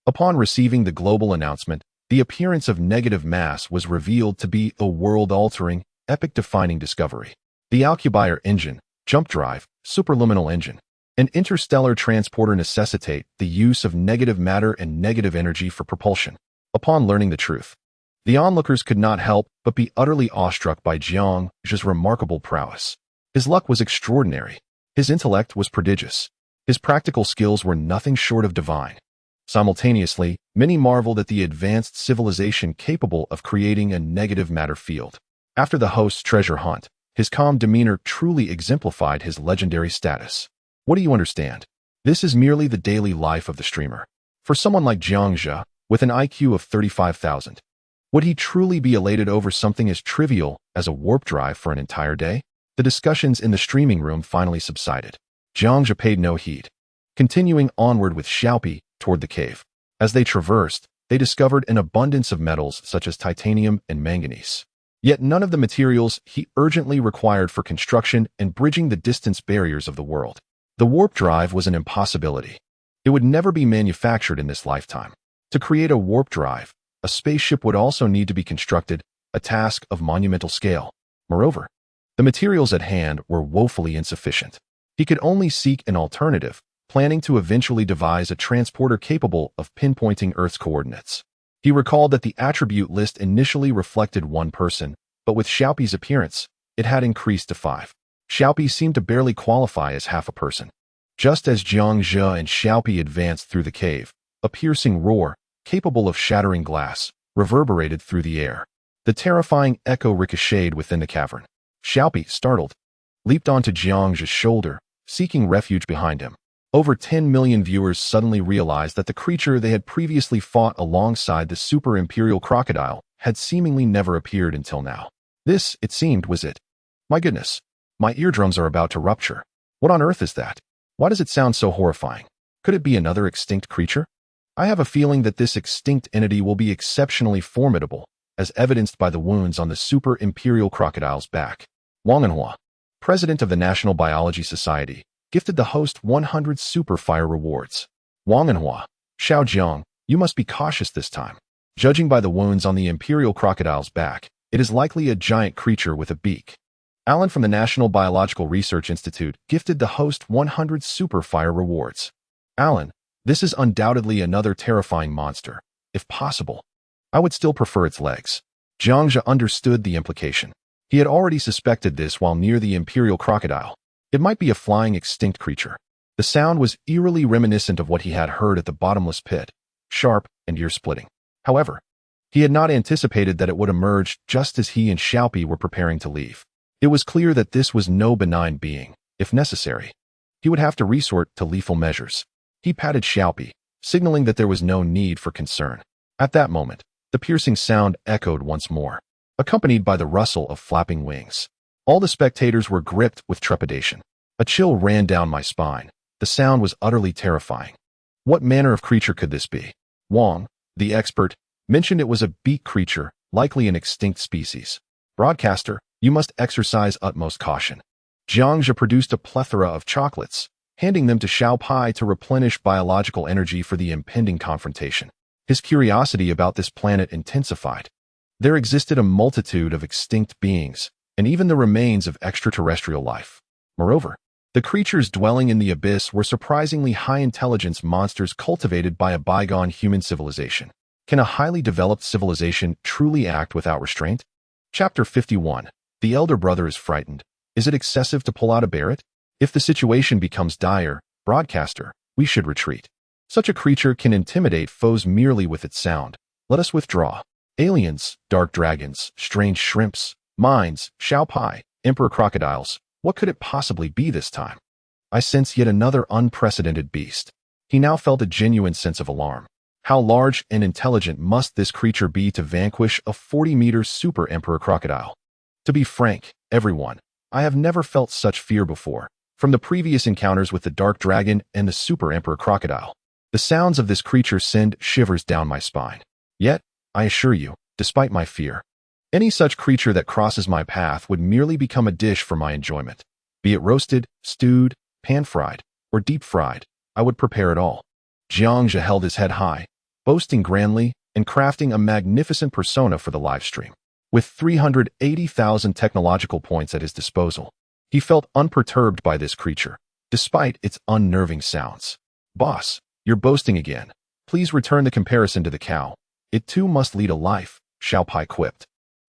upon receiving the global announcement, the appearance of negative mass was revealed to be a world-altering, epic-defining discovery. The Alcubierre engine, jump drive, superluminal engine, and interstellar transporter necessitate the use of negative matter and negative energy for propulsion. Upon learning the truth, the onlookers could not help but be utterly awestruck by Jiang Zhe's remarkable prowess. His luck was extraordinary. His intellect was prodigious. His practical skills were nothing short of divine. Simultaneously, many marveled at the advanced civilization capable of creating a negative matter field. After the host's treasure hunt, his calm demeanor truly exemplified his legendary status. What do you understand? This is merely the daily life of the streamer. For someone like Jiang Zhe, with an IQ of 35,000, would he truly be elated over something as trivial as a warp drive for an entire day? The discussions in the streaming room finally subsided. Jiang Zhe paid no heed, continuing onward with Xiaopi toward the cave. As they traversed, they discovered an abundance of metals such as titanium and manganese. Yet none of the materials he urgently required for construction and bridging the distance barriers of the world. The warp drive was an impossibility. It would never be manufactured in this lifetime. To create a warp drive, a spaceship would also need to be constructed, a task of monumental scale. Moreover, the materials at hand were woefully insufficient. He could only seek an alternative, planning to eventually devise a transporter capable of pinpointing Earth's coordinates. He recalled that the attribute list initially reflected one person, but with Xiaopi's appearance, it had increased to 5. Xiaopi seemed to barely qualify as half a person. Just as Jiang Zhe and Xiaopi advanced through the cave, a piercing roar, capable of shattering glass, reverberated through the air. The terrifying echo ricocheted within the cavern. Xiaopi, startled, leaped onto Jiang Zhe's shoulder, seeking refuge behind him. Over 10 million viewers suddenly realized that the creature they had previously fought alongside the super-imperial crocodile had seemingly never appeared until now. This, it seemed, was it. My goodness. My eardrums are about to rupture. What on earth is that? Why does it sound so horrifying? Could it be another extinct creature? I have a feeling that this extinct entity will be exceptionally formidable, as evidenced by the wounds on the super imperial crocodile's back. Wang Anhua, president of the National Biology Society, gifted the host 100 super fire rewards. Wang Anhua, Xiao Jiang, you must be cautious this time. Judging by the wounds on the imperial crocodile's back, it is likely a giant creature with a beak. Alan from the National Biological Research Institute gifted the host 100 super fire rewards. Alan, this is undoubtedly another terrifying monster. If possible, I would still prefer its legs. Jiangzhe understood the implication. He had already suspected this while near the imperial crocodile. It might be a flying extinct creature. The sound was eerily reminiscent of what he had heard at the bottomless pit, sharp and ear-splitting. However, he had not anticipated that it would emerge just as he and Xiaopi were preparing to leave. It was clear that this was no benign being. If necessary, he would have to resort to lethal measures. He patted Xiaopi, signaling that there was no need for concern. At that moment, the piercing sound echoed once more, accompanied by the rustle of flapping wings. All the spectators were gripped with trepidation. A chill ran down my spine. The sound was utterly terrifying. What manner of creature could this be? Wang, the expert, mentioned it was a beak creature, likely an extinct species. Broadcaster, you must exercise utmost caution. Jiangzhe produced a plethora of chocolates, handing them to Xiao Pai to replenish biological energy for the impending confrontation. His curiosity about this planet intensified. There existed a multitude of extinct beings, and even the remains of extraterrestrial life. Moreover, the creatures dwelling in the abyss were surprisingly high-intelligence monsters cultivated by a bygone human civilization. Can a highly developed civilization truly act without restraint? Chapter 51. The elder brother is frightened. Is it excessive to pull out a Barrett? If the situation becomes dire, broadcaster, we should retreat. Such a creature can intimidate foes merely with its sound. Let us withdraw. Aliens, dark dragons, strange shrimps, mines, Xiao Pai, emperor crocodiles. What could it possibly be this time? I sense yet another unprecedented beast. He now felt a genuine sense of alarm. How large and intelligent must this creature be to vanquish a 40-meter super emperor crocodile? To be frank, everyone, I have never felt such fear before. From the previous encounters with the dark dragon and the super emperor crocodile, the sounds of this creature send shivers down my spine. Yet, I assure you, despite my fear, any such creature that crosses my path would merely become a dish for my enjoyment. Be it roasted, stewed, pan-fried, or deep-fried, I would prepare it all. Jiangzhe held his head high, boasting grandly and crafting a magnificent persona for the live stream. With 380,000 technological points at his disposal, he felt unperturbed by this creature, despite its unnerving sounds. Boss, you're boasting again. Please return the comparison to the cow. It too must lead a life, Xiao Pai quipped,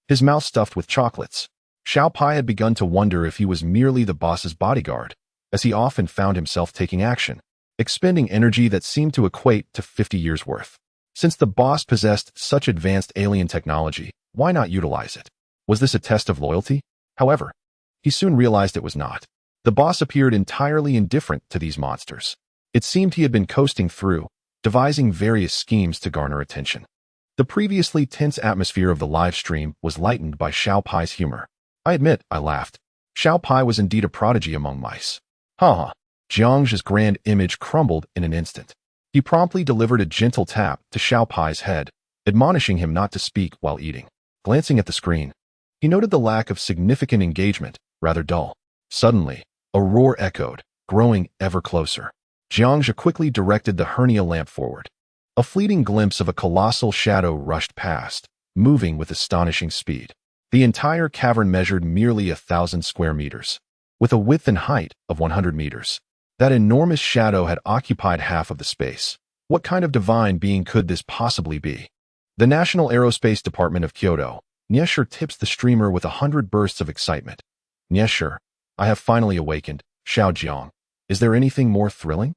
his mouth stuffed with chocolates. Xiao Pai had begun to wonder if he was merely the boss's bodyguard, as he often found himself taking action, expending energy that seemed to equate to 50 years' worth. Since the boss possessed such advanced alien technology, why not utilize it? Was this a test of loyalty? However, he soon realized it was not. The boss appeared entirely indifferent to these monsters. It seemed he had been coasting through, devising various schemes to garner attention. The previously tense atmosphere of the live stream was lightened by Xiao Pai's humor. I admit, I laughed. Xiao Pai was indeed a prodigy among mice. Ha! Jiangzhe's grand image crumbled in an instant. He promptly delivered a gentle tap to Xiao Pai's head, admonishing him not to speak while eating. Glancing at the screen, he noted the lack of significant engagement, rather dull. Suddenly, a roar echoed, growing ever closer. Jiangzhe quickly directed the hernia lamp forward. A fleeting glimpse of a colossal shadow rushed past, moving with astonishing speed. The entire cavern measured merely 1,000 square meters, with a width and height of 100 meters. That enormous shadow had occupied half of the space. What kind of divine being could this possibly be? The National Aerospace Department of Kyoto, Niesher tips the streamer with 100 bursts of excitement. Niesher, I have finally awakened. Xiao Jiang, is there anything more thrilling?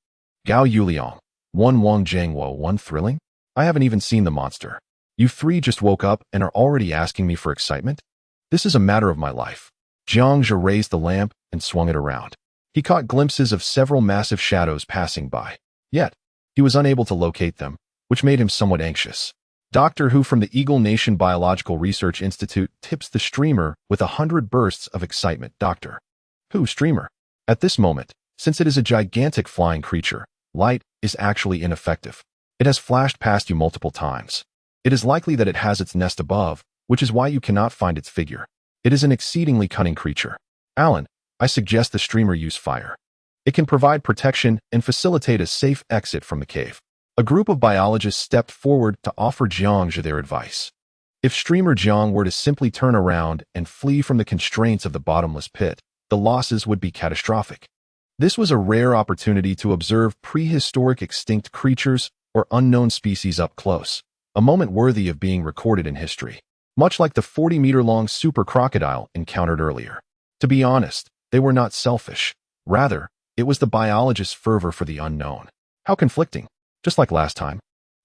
Gao Yuliang, Wang Jiangwo, one thrilling? I haven't even seen the monster. You three just woke up and are already asking me for excitement? This is a matter of my life. Jiangzhe raised the lamp and swung it around. He caught glimpses of several massive shadows passing by. Yet, he was unable to locate them, which made him somewhat anxious. Dr. Hu from the Eagle Nation Biological Research Institute tips the streamer with 100 bursts of excitement. Dr. Hu streamer. At this moment, since it is a gigantic flying creature, light is actually ineffective. It has flashed past you multiple times. It is likely that it has its nest above, which is why you cannot find its figure. It is an exceedingly cunning creature. Alan, I suggest the streamer use fire. It can provide protection and facilitate a safe exit from the cave. A group of biologists stepped forward to offer Jiangzhe their advice. If streamer Jiang were to simply turn around and flee from the constraints of the bottomless pit, the losses would be catastrophic. This was a rare opportunity to observe prehistoric extinct creatures or unknown species up close, a moment worthy of being recorded in history, much like the 40-meter-long super crocodile encountered earlier. To be honest, they were not selfish. Rather, it was the biologist's fervor for the unknown. How conflicting. Just like last time.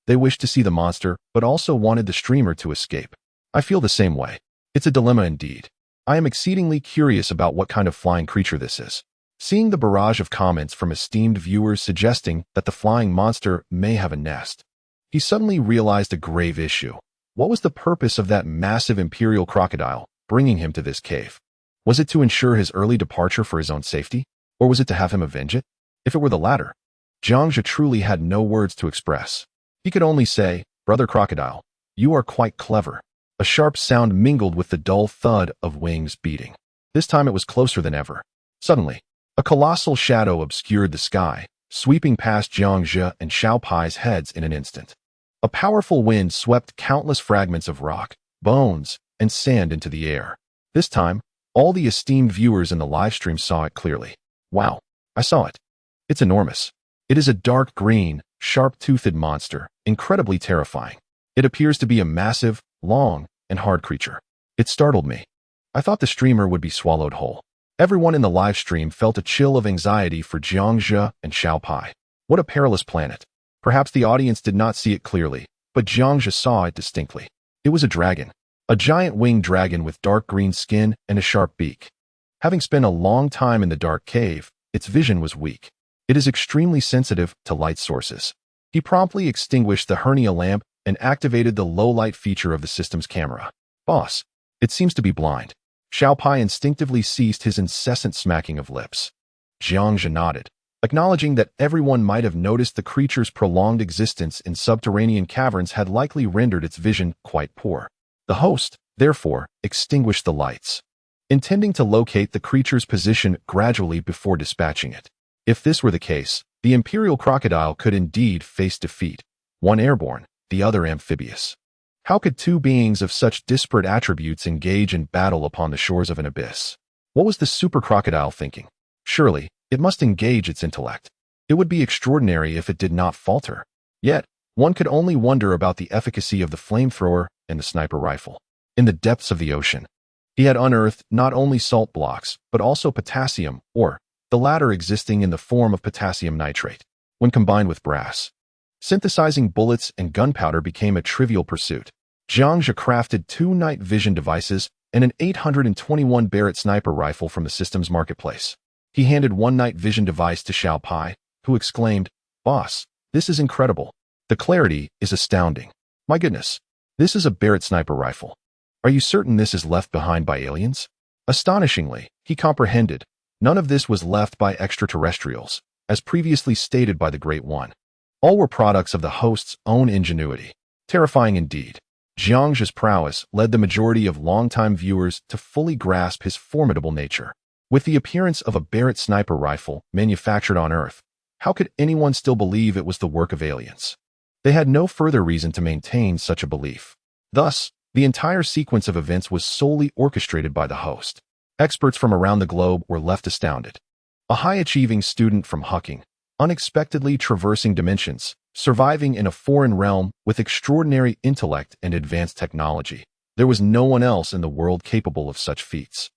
They wished to see the monster, but also wanted the streamer to escape. I feel the same way. It's a dilemma indeed. I am exceedingly curious about what kind of flying creature this is. Seeing the barrage of comments from esteemed viewers suggesting that the flying monster may have a nest, he suddenly realized a grave issue. What was the purpose of that massive imperial crocodile bringing him to this cave? Was it to ensure his early departure for his own safety? Or was it to have him avenge it? If it were the latter, Jiangzhe truly had no words to express. He could only say, "Brother Crocodile, you are quite clever." A sharp sound mingled with the dull thud of wings beating. This time it was closer than ever. Suddenly, a colossal shadow obscured the sky, sweeping past Jiangzhe and Xiao Pai's heads in an instant. A powerful wind swept countless fragments of rock, bones, and sand into the air. This time, all the esteemed viewers in the livestream saw it clearly. Wow, I saw it. It's enormous. It is a dark green, sharp-toothed monster, incredibly terrifying. It appears to be a massive, long, and hard creature. It startled me. I thought the streamer would be swallowed whole. Everyone in the live stream felt a chill of anxiety for Jiangzhe and Xiao Pai. What a perilous planet. Perhaps the audience did not see it clearly, but Jiangzhe saw it distinctly. It was a dragon. A giant winged dragon with dark green skin and a sharp beak. Having spent a long time in the dark cave, its vision was weak. It is extremely sensitive to light sources. He promptly extinguished the hernia lamp and activated the low-light feature of the system's camera. Boss, it seems to be blind. Xiao Pai instinctively ceased his incessant smacking of lips. Jiangzhe nodded, acknowledging that everyone might have noticed the creature's prolonged existence in subterranean caverns had likely rendered its vision quite poor. The host, therefore, extinguished the lights, intending to locate the creature's position gradually before dispatching it. If this were the case, the imperial crocodile could indeed face defeat, one airborne, the other amphibious. How could two beings of such disparate attributes engage in battle upon the shores of an abyss? What was the super crocodile thinking? Surely, it must engage its intellect. It would be extraordinary if it did not falter. Yet, one could only wonder about the efficacy of the flamethrower and the sniper rifle. In the depths of the ocean, he had unearthed not only salt blocks, but also potassium ore, the latter existing in the form of potassium nitrate. When combined with brass, synthesizing bullets and gunpowder became a trivial pursuit. Jiangzhe crafted 2 night vision devices and an 821 Barrett sniper rifle from the system's marketplace. He handed one night vision device to Xiao Pai, who exclaimed, "Boss, this is incredible. The clarity is astounding. My goodness, this is a Barrett sniper rifle. Are you certain this is left behind by aliens?" Astonishingly, he comprehended. None of this was left by extraterrestrials, as previously stated by the Great One. All were products of the host's own ingenuity. Terrifying indeed. Jiangzhe's prowess led the majority of longtime viewers to fully grasp his formidable nature. With the appearance of a Barrett sniper rifle manufactured on Earth, how could anyone still believe it was the work of aliens? They had no further reason to maintain such a belief. Thus, the entire sequence of events was solely orchestrated by the host. Experts from around the globe were left astounded. A high-achieving student from Hucking, unexpectedly traversing dimensions, surviving in a foreign realm with extraordinary intellect and advanced technology. There was no one else in the world capable of such feats.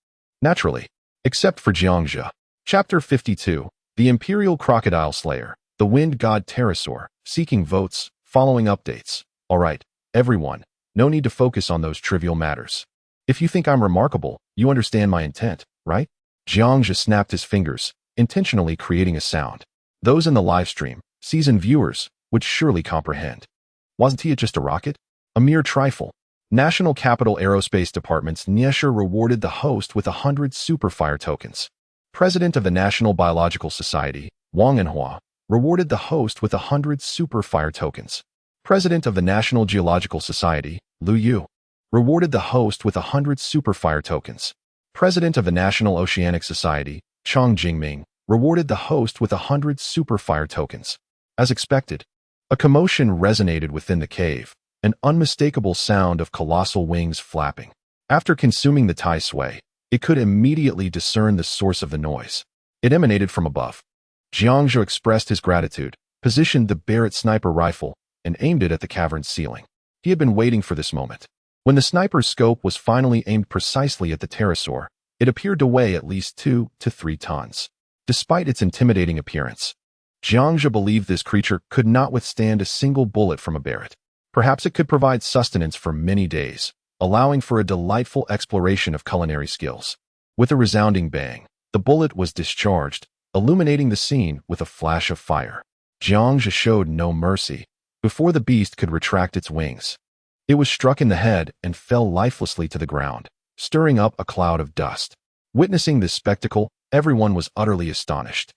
Naturally, except for Jiangzhe. Chapter 52, The Imperial Crocodile Slayer, the Wind God Pterosaur, seeking votes, following updates. Alright, everyone, no need to focus on those trivial matters. If you think I'm remarkable, you understand my intent, right? Jiangzhe snapped his fingers, intentionally creating a sound. Those in the livestream, seasoned viewers, would surely comprehend. Wasn't he just a rocket? A mere trifle. National Capital Aerospace Department's Niesher rewarded the host with 100 Superfire tokens. President of the National Biological Society, Wang Enhua, rewarded the host with 100 Superfire tokens. President of the National Geological Society, Lu Yu, rewarded the host with 100 Superfire tokens. President of the National Oceanic Society, Chang Jingming, rewarded the host with 100 Superfire tokens. As expected, a commotion resonated within the cave, an unmistakable sound of colossal wings flapping. After consuming the Tai Sui, it could immediately discern the source of the noise. It emanated from above. Jiangzhou expressed his gratitude, positioned the Barrett sniper rifle, and aimed it at the cavern's ceiling. He had been waiting for this moment. When the sniper's scope was finally aimed precisely at the pterosaur, it appeared to weigh at least 2 to 3 tons. Despite its intimidating appearance, Jiangzhou believed this creature could not withstand a single bullet from a Barrett. Perhaps it could provide sustenance for many days, allowing for a delightful exploration of culinary skills. With a resounding bang, the bullet was discharged, illuminating the scene with a flash of fire. Jiangzhou showed no mercy. Before the beast could retract its wings, it was struck in the head and fell lifelessly to the ground, stirring up a cloud of dust. Witnessing this spectacle, everyone was utterly astonished.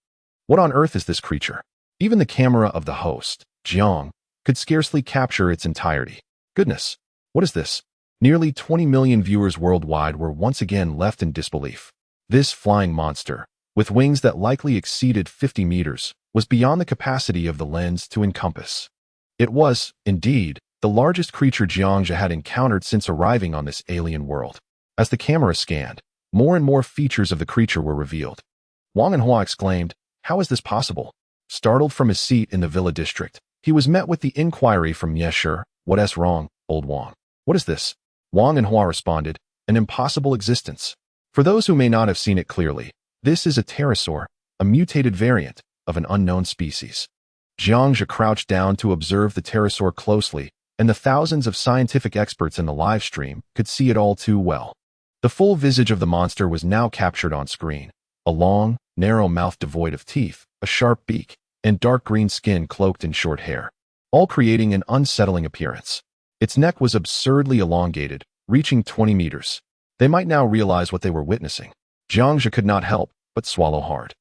What on earth is this creature? Even the camera of the host, Jiang, could scarcely capture its entirety. Goodness, what is this? Nearly 20 million viewers worldwide were once again left in disbelief. This flying monster, with wings that likely exceeded 50 meters, was beyond the capacity of the lens to encompass. It was, indeed, the largest creature Jiangzhou had encountered since arriving on this alien world. As the camera scanned, more and more features of the creature were revealed. Wang Anhua exclaimed, "How is this possible?" Startled from his seat in the villa district, he was met with the inquiry from Yeshur, "What's wrong, old Wang? What is this?" Wang Anhua responded, "An impossible existence." For those who may not have seen it clearly, this is a pterosaur, a mutated variant of an unknown species. Jiangzhou crouched down to observe the pterosaur closely, and the thousands of scientific experts in the live stream could see it all too well. The full visage of the monster was now captured on screen. A long, narrow mouth devoid of teeth, a sharp beak, and dark green skin cloaked in short hair, all creating an unsettling appearance. Its neck was absurdly elongated, reaching 20 meters. They might now realize what they were witnessing. Jiangzhou could not help but swallow hard.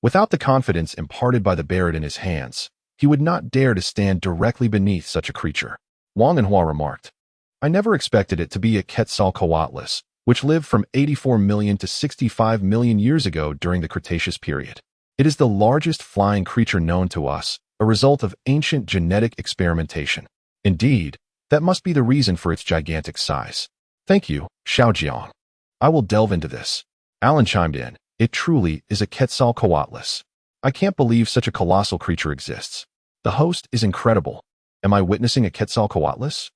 Without the confidence imparted by the Barrett in his hands, he would not dare to stand directly beneath such a creature. Wang Anhua remarked, "I never expected it to be a Quetzalcoatlus, which lived from 84 million to 65 million years ago during the Cretaceous period. It is the largest flying creature known to us, a result of ancient genetic experimentation. Indeed, that must be the reason for its gigantic size." "Thank you, Xiaojiang. I will delve into this." Alan chimed in, "It truly is a Quetzalcoatlus. I can't believe such a colossal creature exists. The host is incredible. Am I witnessing a Quetzalcoatlus?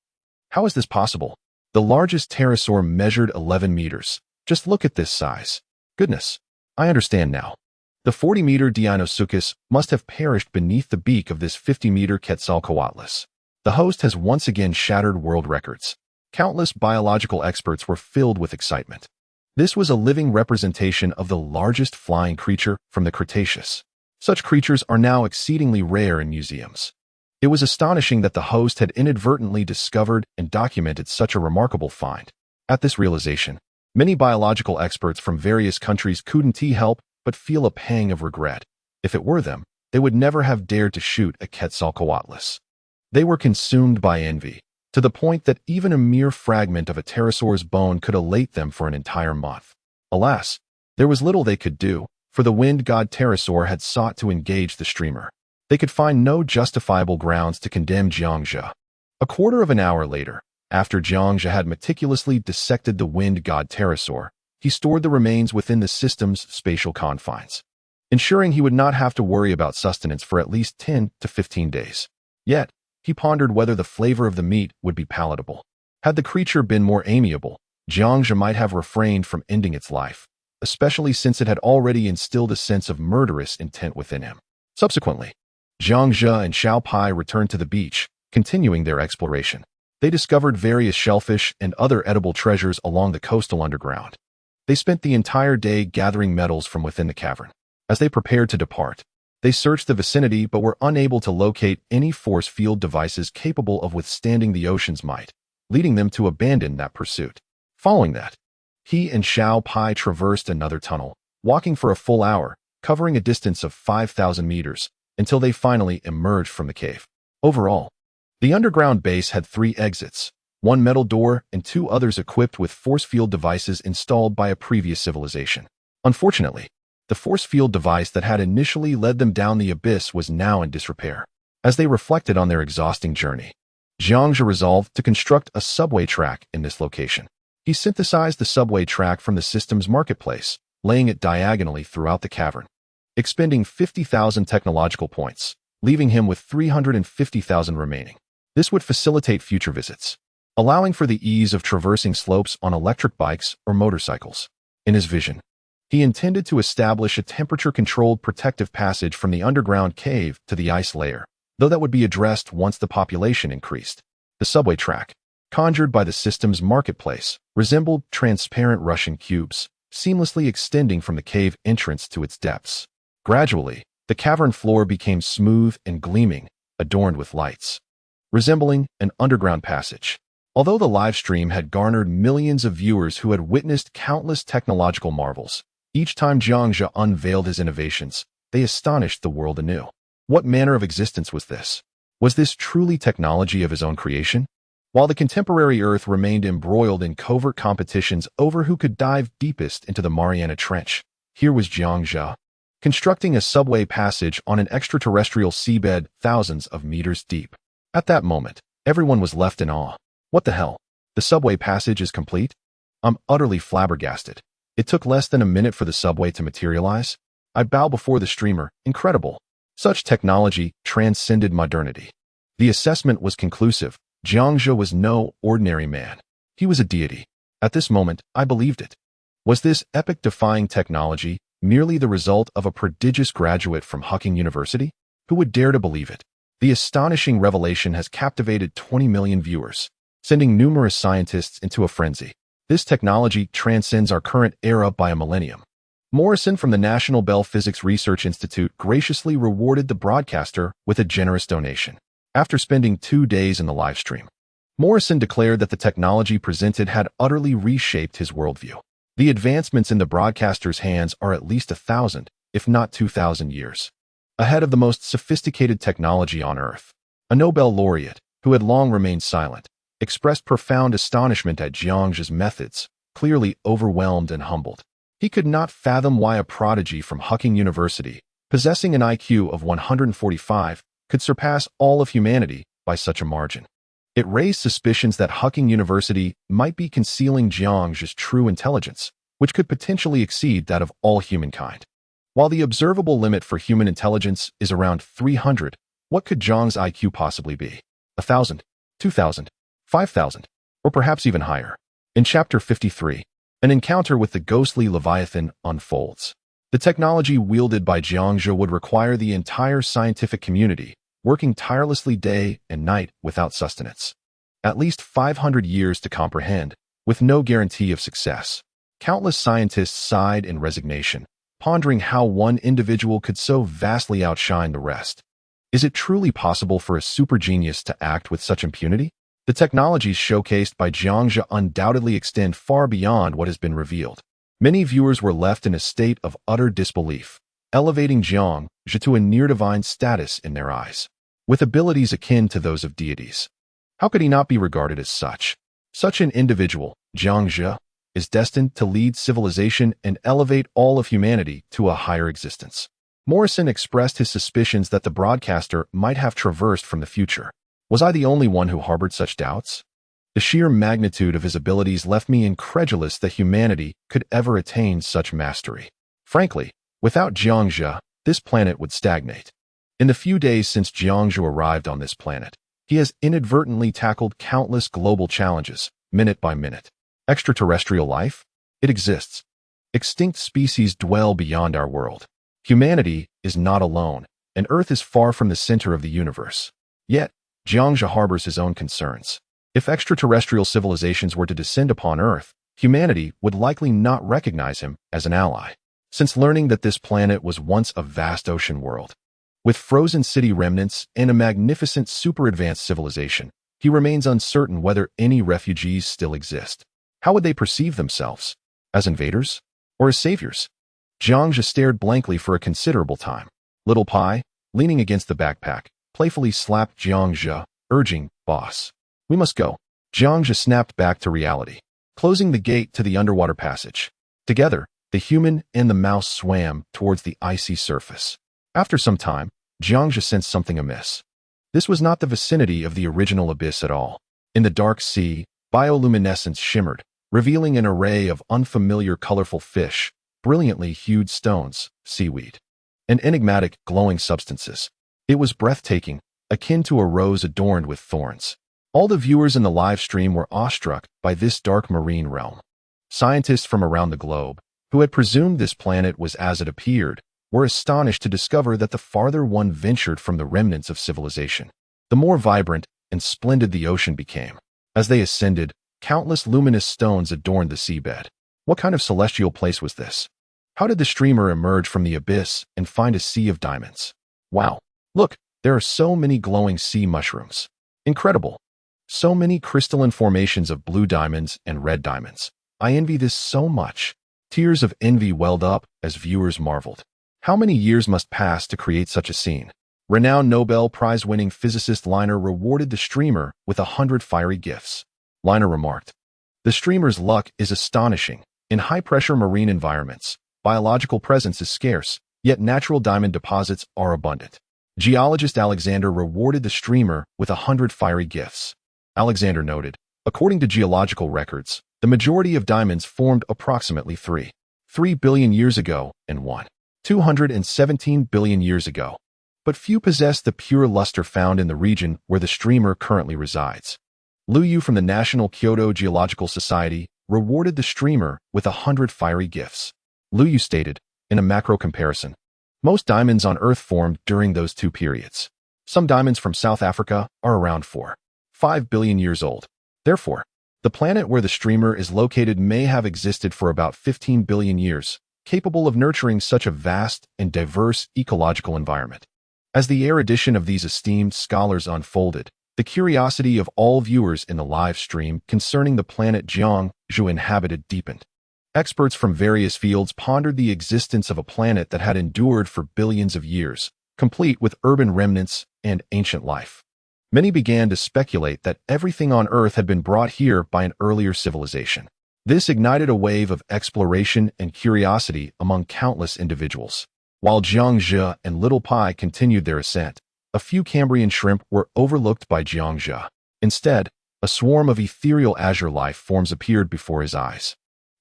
How is this possible? The largest pterosaur measured 11 meters. Just look at this size. Goodness, I understand now. The 40-meter Deinosuchus must have perished beneath the beak of this 50-meter Quetzalcoatlus. The host has once again shattered world records." Countless biological experts were filled with excitement. This was a living representation of the largest flying creature from the Cretaceous. Such creatures are now exceedingly rare in museums. It was astonishing that the host had inadvertently discovered and documented such a remarkable find. At this realization, many biological experts from various countries couldn't help but feel a pang of regret. If it were them, they would never have dared to shoot a Quetzalcoatlus. They were consumed by envy, to the point that even a mere fragment of a pterosaur's bone could elate them for an entire month. Alas, there was little they could do, for the wind god pterosaur had sought to engage the streamer. They could find no justifiable grounds to condemn Jiangzhou. A quarter of an hour later, after Jiangzhou had meticulously dissected the wind god pterosaur, he stored the remains within the system's spatial confines, ensuring he would not have to worry about sustenance for at least 10 to 15 days. Yet, he pondered whether the flavor of the meat would be palatable. Had the creature been more amiable, Jiangzhou might have refrained from ending its life, especially since it had already instilled a sense of murderous intent within him. Subsequently, Jiangzhou and Xiao Pai returned to the beach, continuing their exploration. They discovered various shellfish and other edible treasures along the coastal underground. They spent the entire day gathering metals from within the cavern. As they prepared to depart, they searched the vicinity but were unable to locate any force field devices capable of withstanding the ocean's might, leading them to abandon that pursuit. Following that, he and Xiao Pai traversed another tunnel, walking for a full hour, covering a distance of 5,000 meters, until they finally emerged from the cave. Overall, the underground base had 3 exits, one metal door and two others equipped with force field devices installed by a previous civilization. Unfortunately, the force field device that had initially led them down the abyss was now in disrepair. As they reflected on their exhausting journey, Jiangzhe resolved to construct a subway track in this location. He synthesized the subway track from the system's marketplace, laying it diagonally throughout the cavern, expending 50,000 technological points, leaving him with 350,000 remaining. This would facilitate future visits, allowing for the ease of traversing slopes on electric bikes or motorcycles. In his vision, he intended to establish a temperature-controlled protective passage from the underground cave to the ice layer, though that would be addressed once the population increased. The subway track, conjured by the system's marketplace, resembled transparent Russian cubes, seamlessly extending from the cave entrance to its depths. Gradually, the cavern floor became smooth and gleaming, adorned with lights, resembling an underground passage. Although the live stream had garnered millions of viewers who had witnessed countless technological marvels, each time Jiangzhe unveiled his innovations, they astonished the world anew. What manner of existence was this? Was this truly technology of his own creation? While the contemporary Earth remained embroiled in covert competitions over who could dive deepest into the Mariana Trench, here was Jiangzhe, constructing a subway passage on an extraterrestrial seabed thousands of meters deep. At that moment, everyone was left in awe. What the hell? The subway passage is complete? I'm utterly flabbergasted. It took less than a minute for the subway to materialize. I bow before the streamer. Incredible. Such technology transcended modernity. The assessment was conclusive. Jiangzhe was no ordinary man. He was a deity. At this moment, I believed it. Was this epic-defying technology merely the result of a prodigious graduate from Hucking University? Who would dare to believe it? The astonishing revelation has captivated 20 million viewers, sending numerous scientists into a frenzy. This technology transcends our current era by a millennium. Morrison from the National Bell Physics Research Institute graciously rewarded the broadcaster with a generous donation. After spending 2 days in the live stream, Morrison declared that the technology presented had utterly reshaped his worldview. The advancements in the broadcaster's hands are at least 1,000, if not 2,000 years ahead of the most sophisticated technology on Earth. A Nobel laureate, who had long remained silent, expressed profound astonishment at Jiangzhe's methods, clearly overwhelmed and humbled. He could not fathom why a prodigy from Hucking University, possessing an IQ of 145, could surpass all of humanity by such a margin. It raised suspicions that Hucking University might be concealing Jiangzhe's true intelligence, which could potentially exceed that of all humankind. While the observable limit for human intelligence is around 300, what could Jiang's IQ possibly be? 1,000, 2,000, 5,000, or perhaps even higher? In Chapter 53, an encounter with the ghostly Leviathan unfolds. The technology wielded by Jiangzhe would require the entire scientific community, working tirelessly day and night without sustenance. At least 500 years to comprehend, with no guarantee of success. Countless scientists sighed in resignation, pondering how one individual could so vastly outshine the rest. Is it truly possible for a super genius to act with such impunity? The technologies showcased by Jiangzhe undoubtedly extend far beyond what has been revealed. Many viewers were left in a state of utter disbelief, elevating Jiangzhe to a near-divine status in their eyes, with abilities akin to those of deities. How could he not be regarded as such? Such an individual, Jiangzhe, is destined to lead civilization and elevate all of humanity to a higher existence. Morrison expressed his suspicions that the broadcaster might have traversed from the future. Was I the only one who harbored such doubts? The sheer magnitude of his abilities left me incredulous that humanity could ever attain such mastery. Frankly, without Jiangzhe, this planet would stagnate. In the few days since Jiangzhe arrived on this planet, he has inadvertently tackled countless global challenges, minute by minute. Extraterrestrial life? It exists. Extinct species dwell beyond our world. Humanity is not alone, and Earth is far from the center of the universe. Yet, Jiangzhe harbors his own concerns. If extraterrestrial civilizations were to descend upon Earth, humanity would likely not recognize him as an ally, since learning that this planet was once a vast ocean world. With frozen city remnants and a magnificent super-advanced civilization, he remains uncertain whether any refugees still exist. How would they perceive themselves? As invaders? Or as saviors? Jiangzhe stared blankly for a considerable time. Little Pai, leaning against the backpack, playfully slapped Jiangzhe, urging, "Boss, we must go." Jiangxia snapped back to reality, closing the gate to the underwater passage. Together, the human and the mouse swam towards the icy surface. After some time, Jiangxia sensed something amiss. This was not the vicinity of the original abyss at all. In the dark sea, bioluminescence shimmered, revealing an array of unfamiliar colorful fish, brilliantly hued stones, seaweed, and enigmatic, glowing substances. It was breathtaking, akin to a rose adorned with thorns. All the viewers in the live stream were awestruck by this dark marine realm. Scientists from around the globe, who had presumed this planet was as it appeared, were astonished to discover that the farther one ventured from the remnants of civilization, the more vibrant and splendid the ocean became. As they ascended, countless luminous stones adorned the seabed. What kind of celestial place was this? How did the streamer emerge from the abyss and find a sea of diamonds? Wow! Look, there are so many glowing sea mushrooms. Incredible! So many crystalline formations of blue diamonds and red diamonds. I envy this so much. Tears of envy welled up as viewers marveled. How many years must pass to create such a scene? Renowned Nobel Prize-winning physicist Liner rewarded the streamer with 100 fiery gifts. Liner remarked, "The streamer's luck is astonishing. In high-pressure marine environments, biological presence is scarce, yet natural diamond deposits are abundant." Geologist Alexander rewarded the streamer with 100 fiery gifts. Alexander noted, according to geological records, the majority of diamonds formed approximately 3 billion years ago and 217 billion years ago. But few possess the pure luster found in the region where the streamer currently resides. Liu Yu from the National Kyoto Geological Society rewarded the streamer with 100 fiery gifts. Liu Yu stated, in a macro comparison, most diamonds on Earth formed during those two periods. Some diamonds from South Africa are around 5 billion years old. Therefore, the planet where the streamer is located may have existed for about 15 billion years, capable of nurturing such a vast and diverse ecological environment. As the erudition of these esteemed scholars unfolded, the curiosity of all viewers in the live stream concerning the planet Jiangxia inhabited deepened. Experts from various fields pondered the existence of a planet that had endured for billions of years, complete with urban remnants and ancient life. Many began to speculate that everything on Earth had been brought here by an earlier civilization. This ignited a wave of exploration and curiosity among countless individuals. While Jiangxia and Little Pai continued their ascent, a few Cambrian shrimp were overlooked by Jiangxia. Instead, a swarm of ethereal azure life forms appeared before his eyes.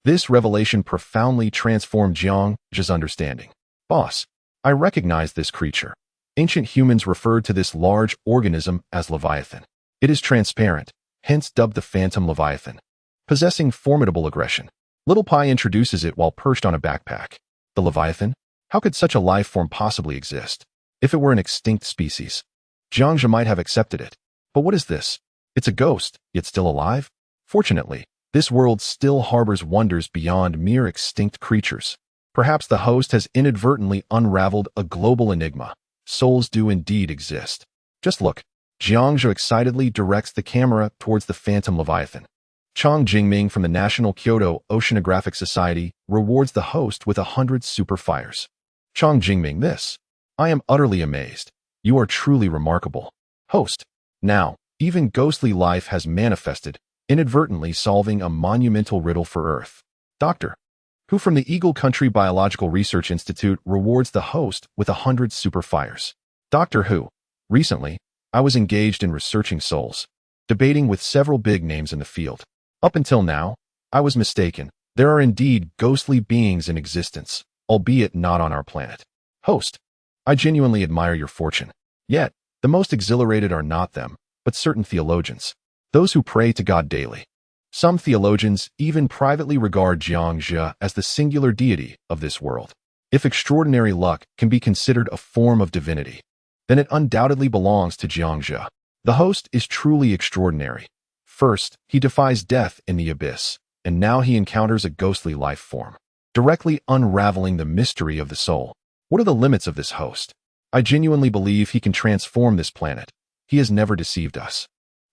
This revelation profoundly transformed Jiangxia's understanding. "Boss, I recognize this creature." Ancient humans referred to this large organism as Leviathan. It is transparent, hence dubbed the Phantom Leviathan, possessing formidable aggression. Little Pai introduces it while perched on a backpack. The Leviathan? How could such a life form possibly exist? If it were an extinct species, Jiangxia might have accepted it. But what is this? It's a ghost, yet still alive? Fortunately, this world still harbors wonders beyond mere extinct creatures. Perhaps the host has inadvertently unraveled a global enigma. Souls do indeed exist. Just look. Jiangxia excitedly directs the camera towards the Phantom Leviathan. Chang Jingming from the National Kyoto Oceanographic Society rewards the host with 100 super fires. Chang Jingming, this. I am utterly amazed. You are truly remarkable. Host. Now, even ghostly life has manifested, inadvertently solving a monumental riddle for Earth. Dr. Who from the Eagle Country Biological Research Institute rewards the host with 100 super fires. Doctor Who. Recently, I was engaged in researching souls, debating with several big names in the field. Up until now, I was mistaken. There are indeed ghostly beings in existence, albeit not on our planet. Host. I genuinely admire your fortune. Yet, the most exhilarated are not them, but certain theologians, those who pray to God daily. Some theologians even privately regard Jiangxia as the singular deity of this world. If extraordinary luck can be considered a form of divinity, then it undoubtedly belongs to Jiangxia. The host is truly extraordinary. First, he defies death in the abyss, and now he encounters a ghostly life form, directly unraveling the mystery of the soul. What are the limits of this host? I genuinely believe he can transform this planet. He has never deceived us.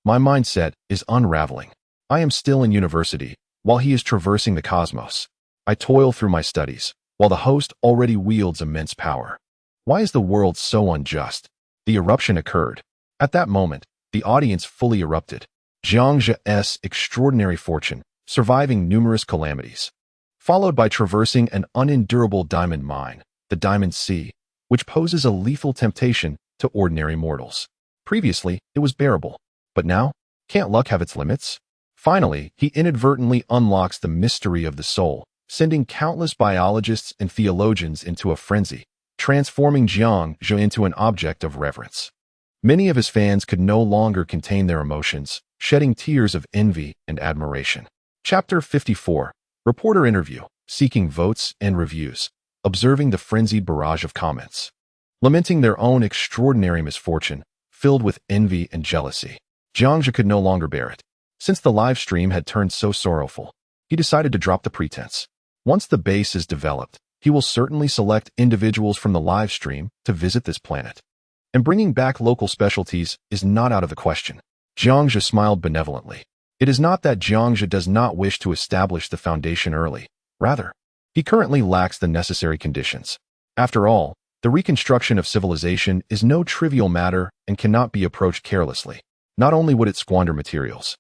My mindset is unraveling. I am still in university, while he is traversing the cosmos. I toil through my studies, while the host already wields immense power. Why is the world so unjust? The eruption occurred. At that moment, the audience fully erupted. Jiang Zhe's extraordinary fortune, surviving numerous calamities, followed by traversing an unendurable diamond mine, the Diamond Sea, which poses a lethal temptation to ordinary mortals. Previously, it was bearable, but now, can't luck have its limits? Finally, he inadvertently unlocks the mystery of the soul, sending countless biologists and theologians into a frenzy, transforming Jiang Zhe into an object of reverence. Many of his fans could no longer contain their emotions, shedding tears of envy and admiration. Chapter 54. Reporter interview, seeking votes and reviews, observing the frenzied barrage of comments, lamenting their own extraordinary misfortune, filled with envy and jealousy. Jiang Zhe could no longer bear it. Since the live stream had turned so sorrowful, he decided to drop the pretense. Once the base is developed, he will certainly select individuals from the live stream to visit this planet. And bringing back local specialties is not out of the question. Jiang Zhe smiled benevolently. It is not that Jiang Zhe does not wish to establish the foundation early. Rather, he currently lacks the necessary conditions. After all, the reconstruction of civilization is no trivial matter and cannot be approached carelessly. Not only would it squander materials,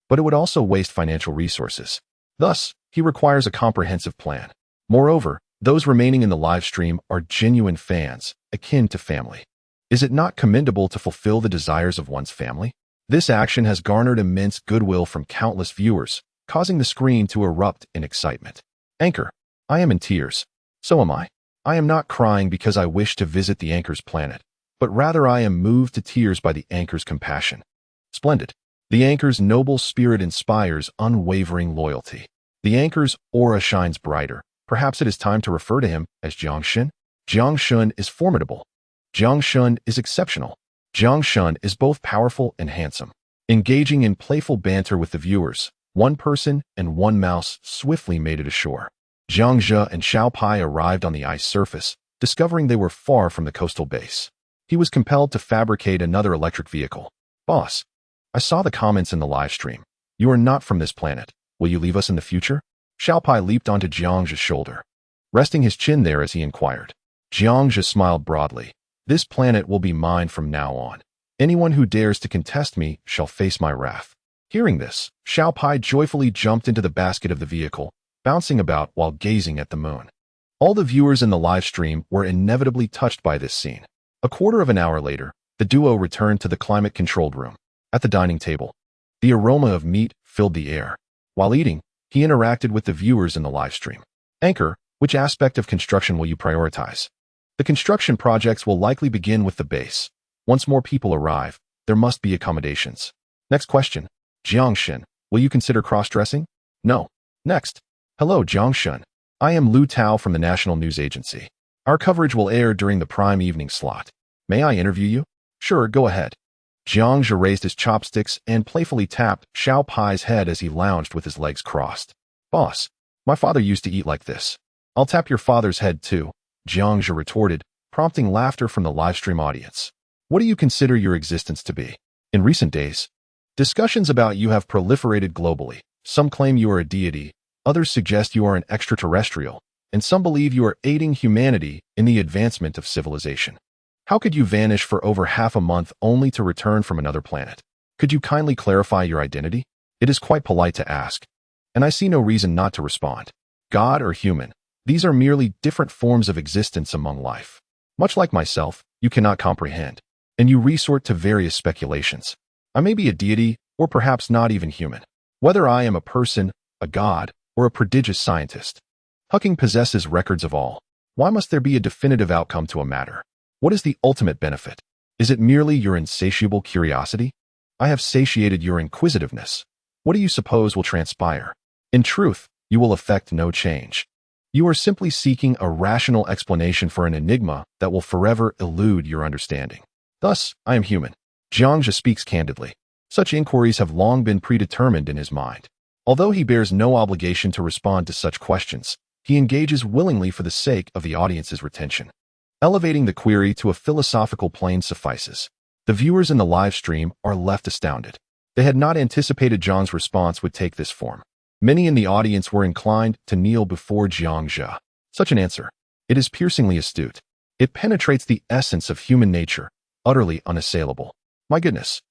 but it would also waste financial resources. Thus, he requires a comprehensive plan. Moreover, those remaining in the live stream are genuine fans, akin to family. Is it not commendable to fulfill the desires of one's family? This action has garnered immense goodwill from countless viewers, causing the screen to erupt in excitement. Anchor, I am in tears. So am I. I am not crying because I wish to visit the Anchor's planet, but rather I am moved to tears by the Anchor's compassion. Splendid. The Anchor's noble spirit inspires unwavering loyalty. The Anchor's aura shines brighter. Perhaps it is time to refer to him as Jiang Shun. Jiang Shun is formidable. Jiang Shun is exceptional. Jiang Shun is both powerful and handsome. Engaging in playful banter with the viewers, one person and one mouse swiftly made it ashore. Jiang Zhe and Xiao Pai arrived on the ice surface, discovering they were far from the coastal base. He was compelled to fabricate another electric vehicle. Boss, I saw the comments in the live stream. You are not from this planet. Will you leave us in the future? Xiao Pai leaped onto Jiang Zhe's shoulder, resting his chin there as he inquired. Jiang Zhe smiled broadly. This planet will be mine from now on. Anyone who dares to contest me shall face my wrath. Hearing this, Xiao Pai joyfully jumped into the basket of the vehicle, bouncing about while gazing at the moon. All the viewers in the live stream were inevitably touched by this scene. A quarter of an hour later, the duo returned to the climate-controlled room. At the dining table, the aroma of meat filled the air. While eating, he interacted with the viewers in the live stream. Anchor, which aspect of construction will you prioritize? The construction projects will likely begin with the base. Once more people arrive, there must be accommodations. Next question. Jiang Shun, will you consider cross-dressing? No. Next. Hello, Jiang Shun. I am Lu Tao from the National News Agency. Our coverage will air during the prime evening slot. May I interview you? Sure, go ahead. Jiang Zhe raised his chopsticks and playfully tapped Xiao Pai's head as he lounged with his legs crossed. Boss, my father used to eat like this. I'll tap your father's head too, Jiang Zhe retorted, prompting laughter from the livestream audience. What do you consider your existence to be? In recent days, discussions about you have proliferated globally. Some claim you are a deity, others suggest you are an extraterrestrial, and some believe you are aiding humanity in the advancement of civilization. How could you vanish for over half a month only to return from another planet? Could you kindly clarify your identity? It is quite polite to ask, and I see no reason not to respond. God or human, these are merely different forms of existence among life. Much like myself, you cannot comprehend, and you resort to various speculations. I may be a deity, or perhaps not even human. Whether I am a person, a god, or a prodigious scientist, Hucking possesses records of all. Why must there be a definitive outcome to a matter? What is the ultimate benefit? Is it merely your insatiable curiosity? I have satiated your inquisitiveness. What do you suppose will transpire? In truth, you will effect no change. You are simply seeking a rational explanation for an enigma that will forever elude your understanding. Thus, I am human. Jiang Zhe speaks candidly. Such inquiries have long been predetermined in his mind. Although he bears no obligation to respond to such questions, he engages willingly for the sake of the audience's retention. Elevating the query to a philosophical plane suffices. The viewers in the live stream are left astounded. They had not anticipated Jiang's response would take this form. Many in the audience were inclined to kneel before Jiang Zhe. Such an answer. It is piercingly astute. It penetrates the essence of human nature, utterly unassailable. My goodness.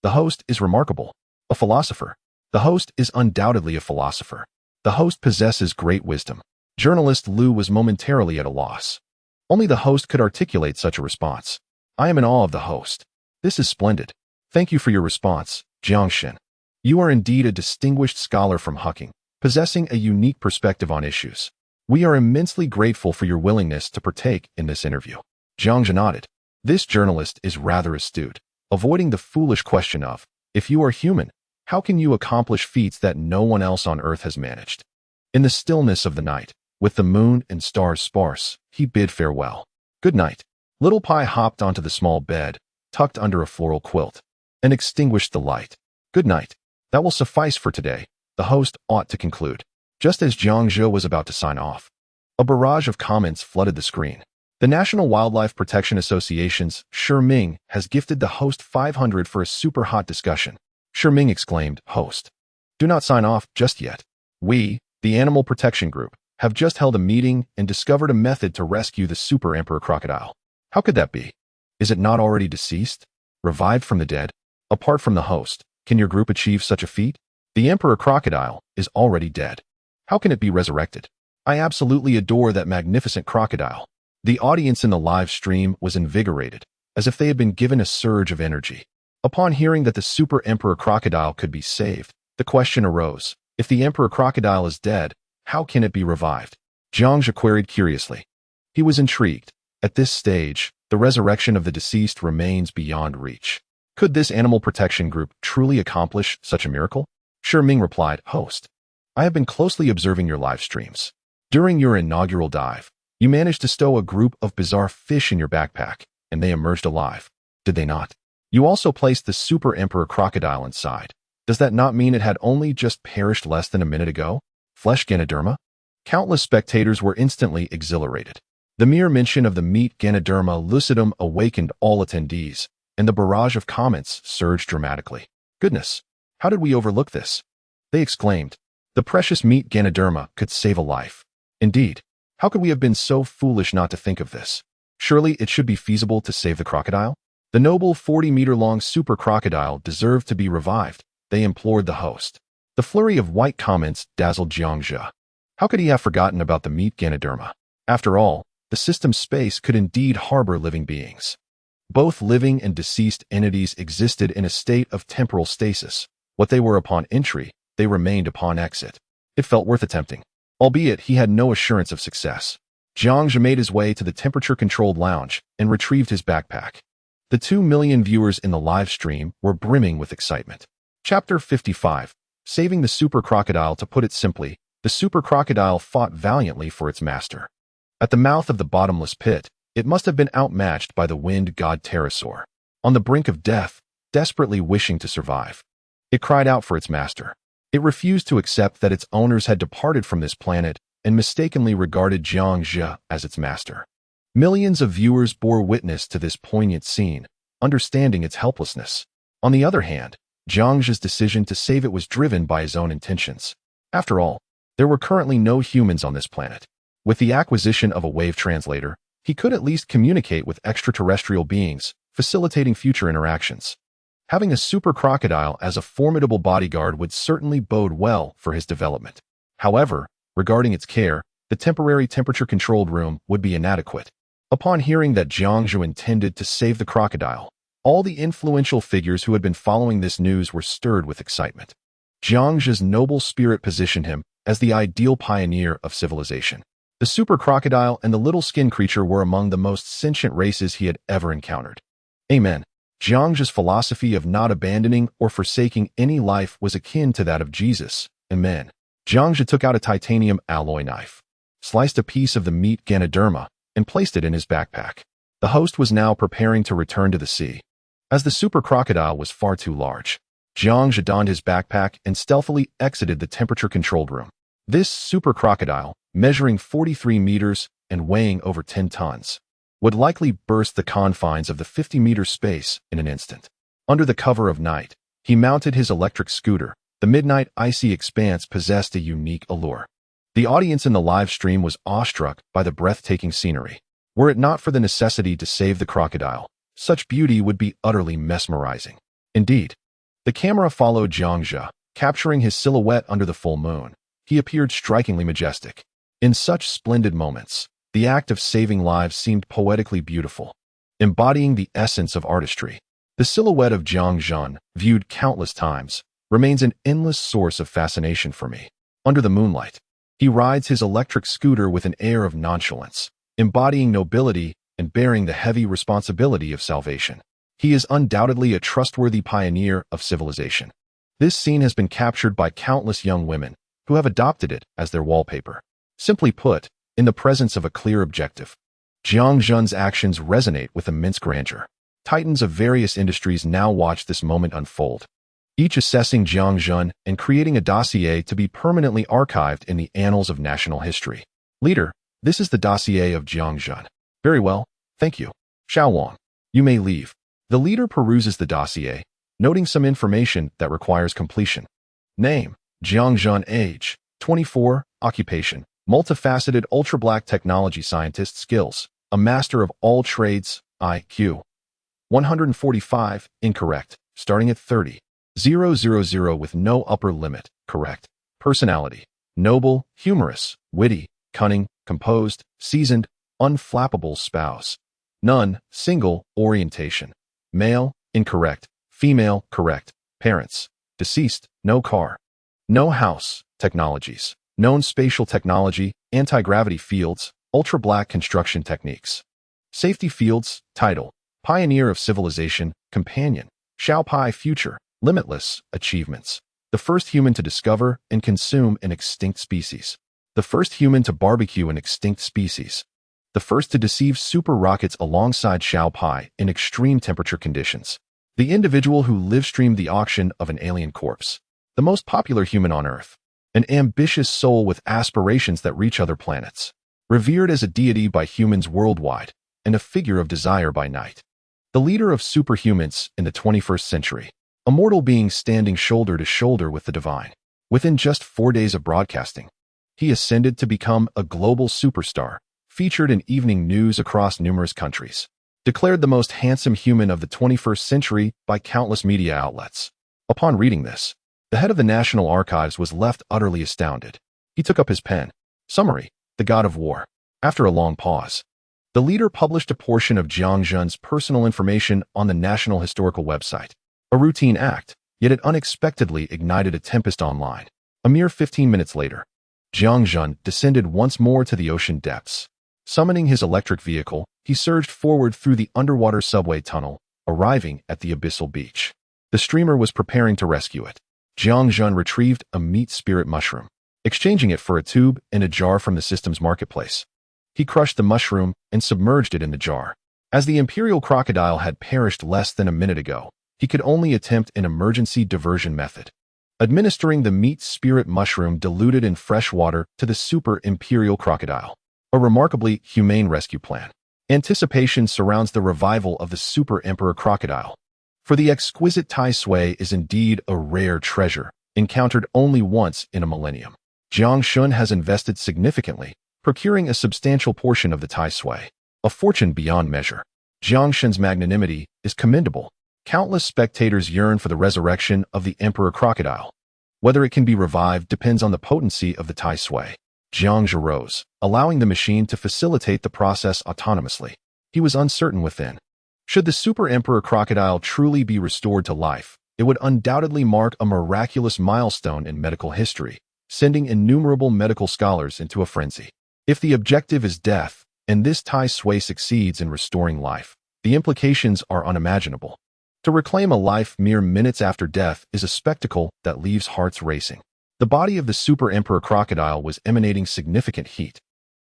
The host is remarkable. A philosopher. The host is undoubtedly a philosopher. The host possesses great wisdom. Journalist Liu was momentarily at a loss. Only the host could articulate such a response. I am in awe of the host. This is splendid. Thank you for your response, Jiangshin. You are indeed a distinguished scholar from Huking, possessing a unique perspective on issues. We are immensely grateful for your willingness to partake in this interview. Jiang nodded. This journalist is rather astute, avoiding the foolish question of, if you are human, how can you accomplish feats that no one else on Earth has managed? In the stillness of the night, with the moon and stars sparse, he bid farewell. Good night. Little Pai hopped onto the small bed, tucked under a floral quilt, and extinguished the light. Good night. That will suffice for today, the host ought to conclude. Just as Jiang Zhe was about to sign off, a barrage of comments flooded the screen. The National Wildlife Protection Association's Shi Ming has gifted the host 500 for a super hot discussion. Shi Ming exclaimed, Host, do not sign off just yet. We, the Animal Protection Group, have just held a meeting and discovered a method to rescue the Super Emperor Crocodile. How could that be? Is it not already deceased? Revived from the dead? Apart from the host, can your group achieve such a feat? The Emperor Crocodile is already dead. How can it be resurrected? I absolutely adore that magnificent crocodile. The audience in the live stream was invigorated, as if they had been given a surge of energy. Upon hearing that the Super Emperor Crocodile could be saved, the question arose, if the Emperor Crocodile is dead, how can it be revived? Jiang Zhe queried curiously. He was intrigued. At this stage, the resurrection of the deceased remains beyond reach. Could this animal protection group truly accomplish such a miracle? Shi Ming replied, Host, I have been closely observing your live streams. During your inaugural dive, you managed to stow a group of bizarre fish in your backpack, and they emerged alive. Did they not? You also placed the Super Emperor Crocodile inside. Does that not mean it had only just perished less than a minute ago? Flesh Ganoderma? Countless spectators were instantly exhilarated. The mere mention of the meat Ganoderma lucidum awakened all attendees, and the barrage of comments surged dramatically. Goodness, how did we overlook this? They exclaimed. The precious meat Ganoderma could save a life. Indeed, how could we have been so foolish not to think of this? Surely it should be feasible to save the crocodile? The noble 40-meter-long super crocodile deserved to be revived, they implored the host. The flurry of white comments dazzled Jiang Zhe. How could he have forgotten about the meat Ganoderma? After all, the system's space could indeed harbor living beings. Both living and deceased entities existed in a state of temporal stasis. What they were upon entry, they remained upon exit. It felt worth attempting. Albeit he had no assurance of success. Jiang Zhe made his way to the temperature-controlled lounge and retrieved his backpack. The 2 million viewers in the live stream were brimming with excitement. Chapter 55. Saving the Super Crocodile. To put it simply, the Super Crocodile fought valiantly for its master. At the mouth of the bottomless pit, it must have been outmatched by the wind god Pterosaur. On the brink of death, desperately wishing to survive, it cried out for its master. It refused to accept that its owners had departed from this planet and mistakenly regarded Jiang Zhe as its master. Millions of viewers bore witness to this poignant scene, understanding its helplessness. On the other hand, Jiang Zhe's decision to save it was driven by his own intentions. After all, there were currently no humans on this planet. With the acquisition of a wave translator, he could at least communicate with extraterrestrial beings, facilitating future interactions. Having a super crocodile as a formidable bodyguard would certainly bode well for his development. However, regarding its care, the temporary temperature-controlled room would be inadequate. Upon hearing that Jiang Zhe intended to save the crocodile, all the influential figures who had been following this news were stirred with excitement. Jiang Zhe's noble spirit positioned him as the ideal pioneer of civilization. The super crocodile and the little skin creature were among the most sentient races he had ever encountered. Amen. Jiang Zhe's philosophy of not abandoning or forsaking any life was akin to that of Jesus. Amen. Jiang Zhe took out a titanium alloy knife, sliced a piece of the meat Ganoderma, and placed it in his backpack. The host was now preparing to return to the sea. As the super crocodile was far too large, Jiang Zhe donned his backpack and stealthily exited the temperature-controlled room. This super crocodile, measuring 43 meters and weighing over 10 tons, would likely burst the confines of the 50-meter space in an instant. Under the cover of night, he mounted his electric scooter. The midnight icy expanse possessed a unique allure. The audience in the live stream was awestruck by the breathtaking scenery. Were it not for the necessity to save the crocodile, such beauty would be utterly mesmerizing. Indeed, The camera followed Jiang Zhe, capturing his silhouette under the full moon. He appeared strikingly majestic. In such splendid moments, the act of saving lives seemed poetically beautiful, embodying the essence of artistry. The silhouette of Jiang Zhe, viewed countless times, remains an endless source of fascination for me. Under the moonlight, he rides his electric scooter with an air of nonchalance, embodying nobility and bearing the heavy responsibility of salvation. He is undoubtedly a trustworthy pioneer of civilization. This scene has been captured by countless young women who have adopted it as their wallpaper. Simply put, in the presence of a clear objective, Jiang Zhe's actions resonate with immense grandeur. Titans of various industries now watch this moment unfold, each assessing Jiang Zhe and creating a dossier to be permanently archived in the annals of national history. Leader, this is the dossier of Jiang Zhe. Very well, thank you. Xiao Wang, you may leave. The leader peruses the dossier, noting some information that requires completion. Name, Jiang Zhe. Age, 24. Occupation, multifaceted ultra-black technology scientist. Skills, a master of all trades. IQ, 145. Incorrect. Starting at 30. 000 with no upper limit. Correct. Personality, noble, humorous, witty, cunning, composed, seasoned, unflappable. Spouse, none. Single. Orientation, male. Incorrect. Female. Correct. Parents, deceased. No car. No house. Technologies, known spatial technology, anti-gravity fields, ultra-black construction techniques. Safety fields. Title, pioneer of civilization. Companion, Xiao Pai. Future, limitless. Achievements, the first human to discover and consume an extinct species. The first human to barbecue an extinct species. The first to deceive super rockets alongside Xiao Pai in extreme temperature conditions. The individual who live-streamed the auction of an alien corpse. The most popular human on Earth. An ambitious soul with aspirations that reach other planets. Revered as a deity by humans worldwide, and a figure of desire by night. The leader of superhumans in the 21st century. A mortal being standing shoulder to shoulder with the divine. Within just 4 days of broadcasting, he ascended to become a global superstar, featured in evening news across numerous countries. Declared the most handsome human of the 21st century by countless media outlets. Upon reading this, the head of the National Archives was left utterly astounded. He took up his pen. Summary, the god of war. After a long pause, the leader published a portion of Jiang Zhe's personal information on the National Historical website. A routine act, yet it unexpectedly ignited a tempest online. A mere 15 minutes later, Jiang Zhe descended once more to the ocean depths. Summoning his electric vehicle, he surged forward through the underwater subway tunnel, arriving at the abyssal beach. The streamer was preparing to rescue it. Jiang Zhe retrieved a meat spirit mushroom, exchanging it for a tube and a jar from the system's marketplace. He crushed the mushroom and submerged it in the jar. As the imperial crocodile had perished less than a minute ago, he could only attempt an emergency diversion method. Administering the meat spirit mushroom diluted in fresh water to the super imperial crocodile. A remarkably humane rescue plan. Anticipation surrounds the revival of the super emperor crocodile. For the exquisite Tai Sui is indeed a rare treasure, encountered only once in a millennium. Jiang Zhe has invested significantly, procuring a substantial portion of the Tai Sui, a fortune beyond measure. Jiang Zhe's magnanimity is commendable. Countless spectators yearn for the resurrection of the emperor crocodile. Whether it can be revived depends on the potency of the Tai Sui. Jiang Zhe rose, allowing the machine to facilitate the process autonomously. He was uncertain within. Should the super emperor crocodile truly be restored to life, it would undoubtedly mark a miraculous milestone in medical history, sending innumerable medical scholars into a frenzy. If the objective is death, and this Tai Sui succeeds in restoring life, the implications are unimaginable. To reclaim a life mere minutes after death is a spectacle that leaves hearts racing. The body of the super emperor crocodile was emanating significant heat,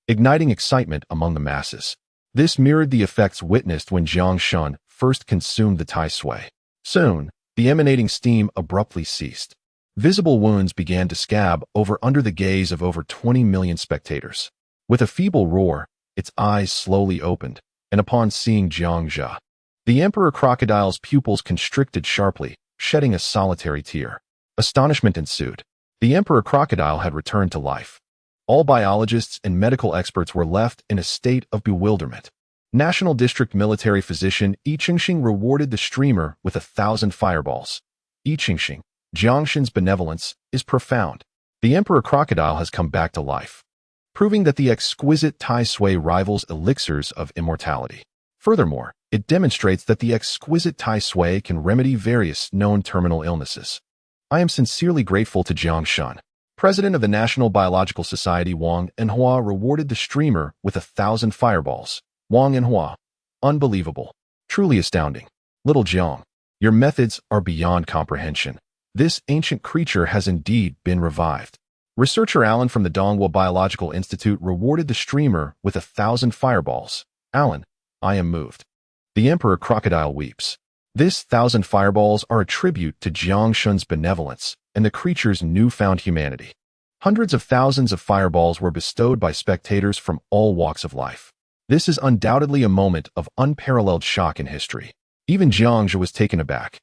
igniting excitement among the masses. This mirrored the effects witnessed when Jiang Zhe first consumed the Tai Sui. Soon, the emanating steam abruptly ceased. Visible wounds began to scab under the gaze of over 20 million spectators. With a feeble roar, its eyes slowly opened, and upon seeing Jiang Zhe, the emperor crocodile's pupils constricted sharply, shedding a solitary tear. Astonishment ensued. The emperor crocodile had returned to life. All biologists and medical experts were left in a state of bewilderment. National District Military Physician Yi Chengxing rewarded the streamer with 1,000 fireballs. I Ching, Jiangshan's benevolence is profound. The Emperor Crocodile has come back to life, proving that the exquisite Tai Sui rivals elixirs of immortality. Furthermore, it demonstrates that the exquisite Tai Sui can remedy various known terminal illnesses. I am sincerely grateful to Jiang Shun. President of the National Biological Society Wang Enhua rewarded the streamer with 1,000 fireballs. Wang Enhua. Unbelievable. Truly astounding. Little Jiang, your methods are beyond comprehension. This ancient creature has indeed been revived. Researcher Alan from the Donghua Biological Institute rewarded the streamer with 1,000 fireballs. Alan, I am moved. The Emperor Crocodile weeps. This 1,000 fireballs are a tribute to Jiang Shun's benevolence and the creature's newfound humanity. Hundreds of thousands of fireballs were bestowed by spectators from all walks of life. This is undoubtedly a moment of unparalleled shock in history. Even Jiang Zhe was taken aback.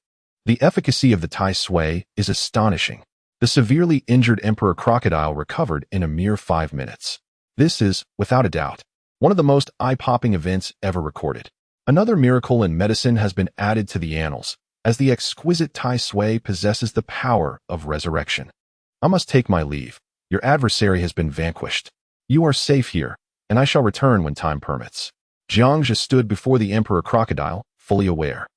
The efficacy of the Tai Sui is astonishing. The severely injured Emperor Crocodile recovered in a mere 5 minutes. This is, without a doubt, one of the most eye-popping events ever recorded. Another miracle in medicine has been added to the annals, as the exquisite Tai Sui possesses the power of resurrection. I must take my leave. Your adversary has been vanquished. You are safe here, and I shall return when time permits. Jiang Zhe stood before the Emperor Crocodile, fully aware,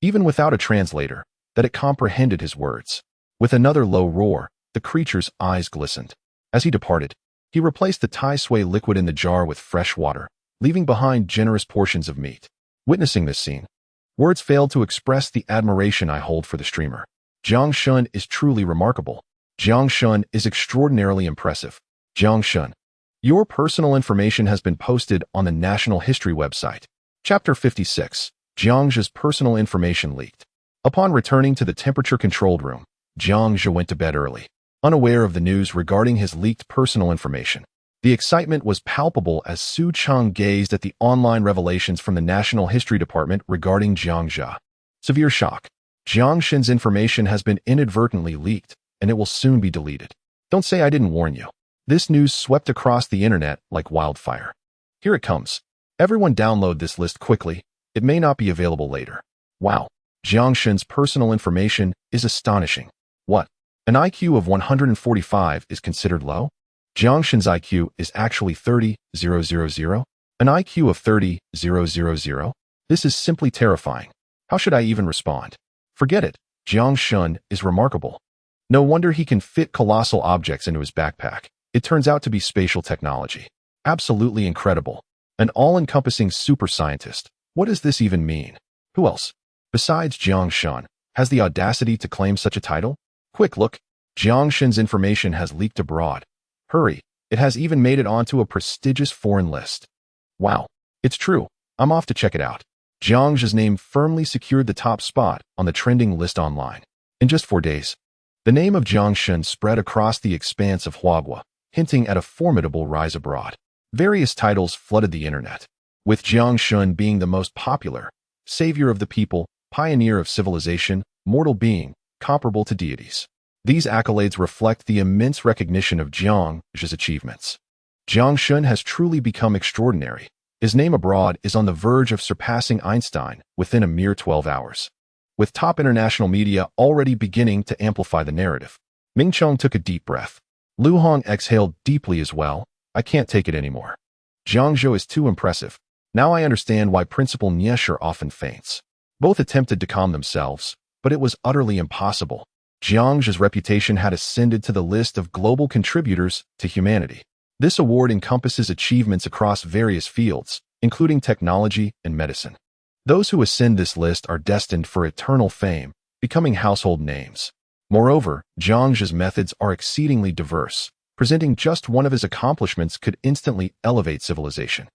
even without a translator, that it comprehended his words. With another low roar, the creature's eyes glistened. As he departed, he replaced the Tai Sui liquid in the jar with fresh water, leaving behind generous portions of meat. Witnessing this scene, words failed to express the admiration I hold for the streamer. Jiang Shun is truly remarkable. Jiang Shun is extraordinarily impressive. Jiang Shun, your personal information has been posted on the National History website. Chapter 56. Jiang Zhe's personal information leaked. Upon returning to the temperature-controlled room, Jiang Zhe went to bed early, unaware of the news regarding his leaked personal information. The excitement was palpable as Su Cheng gazed at the online revelations from the National History Department regarding Jiang Zhe. Severe shock. Jiang Shen's information has been inadvertently leaked, and it will soon be deleted. Don't say I didn't warn you. This news swept across the internet like wildfire. Here it comes. Everyone download this list quickly. It may not be available later. Wow. Jiang Shen's personal information is astonishing. What? An IQ of 145 is considered low? Jiang Shen's IQ is actually 30,000. An IQ of 30,000? This is simply terrifying. How should I even respond? Forget it. Jiang Shen is remarkable. No wonder he can fit colossal objects into his backpack. It turns out to be spatial technology. Absolutely incredible. An all-encompassing super scientist. What does this even mean? Who else, besides Jiang Shen, has the audacity to claim such a title? Quick look. Jiang Shen's information has leaked abroad. Hurry, it has even made it onto a prestigious foreign list. Wow, it's true. I'm off to check it out. Jiang Zhe's name firmly secured the top spot on the trending list online. In just 4 days, the name of Jiang Shen spread across the expanse of Huaguo, hinting at a formidable rise abroad. Various titles flooded the internet, with Jiang Shen being the most popular: savior of the people, pioneer of civilization, mortal being, comparable to deities. These accolades reflect the immense recognition of Jiang Zhe's achievements. Jiang Shen has truly become extraordinary. His name abroad is on the verge of surpassing Einstein within a mere 12 hours. With top international media already beginning to amplify the narrative, Ming Chong took a deep breath. Lu Hong exhaled deeply as well. I can't take it anymore. Jiang Zhe is too impressive. Now I understand why Principal Niesher often faints. Both attempted to calm themselves, but it was utterly impossible. Jiang Zhe's reputation had ascended to the list of global contributors to humanity. This award encompasses achievements across various fields, including technology and medicine. Those who ascend this list are destined for eternal fame, becoming household names. Moreover, Jiang Zhe's methods are exceedingly diverse. Presenting just one of his accomplishments could instantly elevate civilization.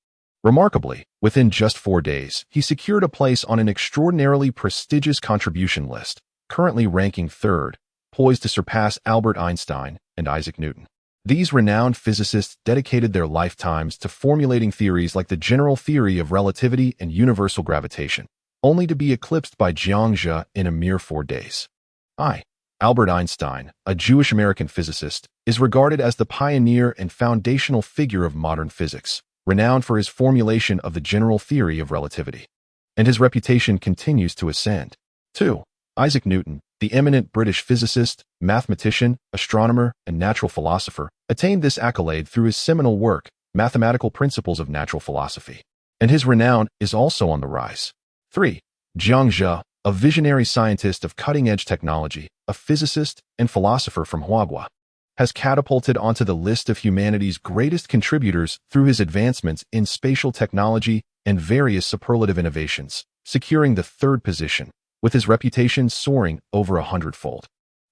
Remarkably, within just 4 days, he secured a place on an extraordinarily prestigious contribution list, currently ranking 3rd, poised to surpass Albert Einstein and Isaac Newton. These renowned physicists dedicated their lifetimes to formulating theories like the general theory of relativity and universal gravitation, only to be eclipsed by Jiang Zhe in a mere 4 days. Albert Einstein, a Jewish-American physicist, is regarded as the pioneer and foundational figure of modern physics, renowned for his formulation of the general theory of relativity. And his reputation continues to ascend. 2. Isaac Newton, the eminent British physicist, mathematician, astronomer, and natural philosopher, attained this accolade through his seminal work, Mathematical Principles of Natural Philosophy. And his renown is also on the rise. 3. Jiang Zhe, a visionary scientist of cutting-edge technology, a physicist and philosopher from Huaguo, has catapulted onto the list of humanity's greatest contributors through his advancements in spatial technology and various superlative innovations, securing the third position, with his reputation soaring over 100-fold.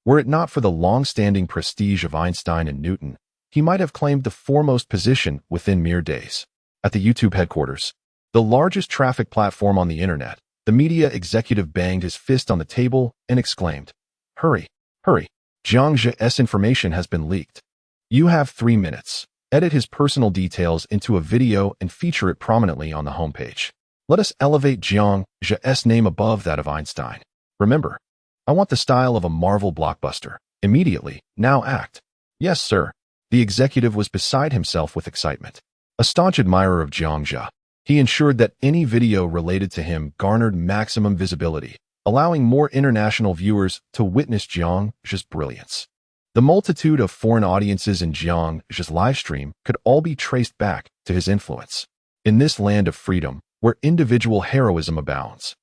Were it not for the long-standing prestige of Einstein and Newton, he might have claimed the foremost position within mere days. At the YouTube headquarters, the largest traffic platform on the internet, the media executive banged his fist on the table and exclaimed, "Hurry, hurry, Jiang Zhe's information has been leaked. You have 3 minutes. Edit his personal details into a video and feature it prominently on the homepage. Let us elevate Jiang Zhe's name above that of Einstein. Remember, I want the style of a Marvel blockbuster. Immediately, now act." "Yes, sir." The executive was beside himself with excitement. A staunch admirer of Jiang Zhe, he ensured that any video related to him garnered maximum visibility, allowing more international viewers to witness Jiang Zhe's brilliance. The multitude of foreign audiences in Jiang Zhe's livestream could all be traced back to his influence. In this land of freedom, where individual heroism abounds,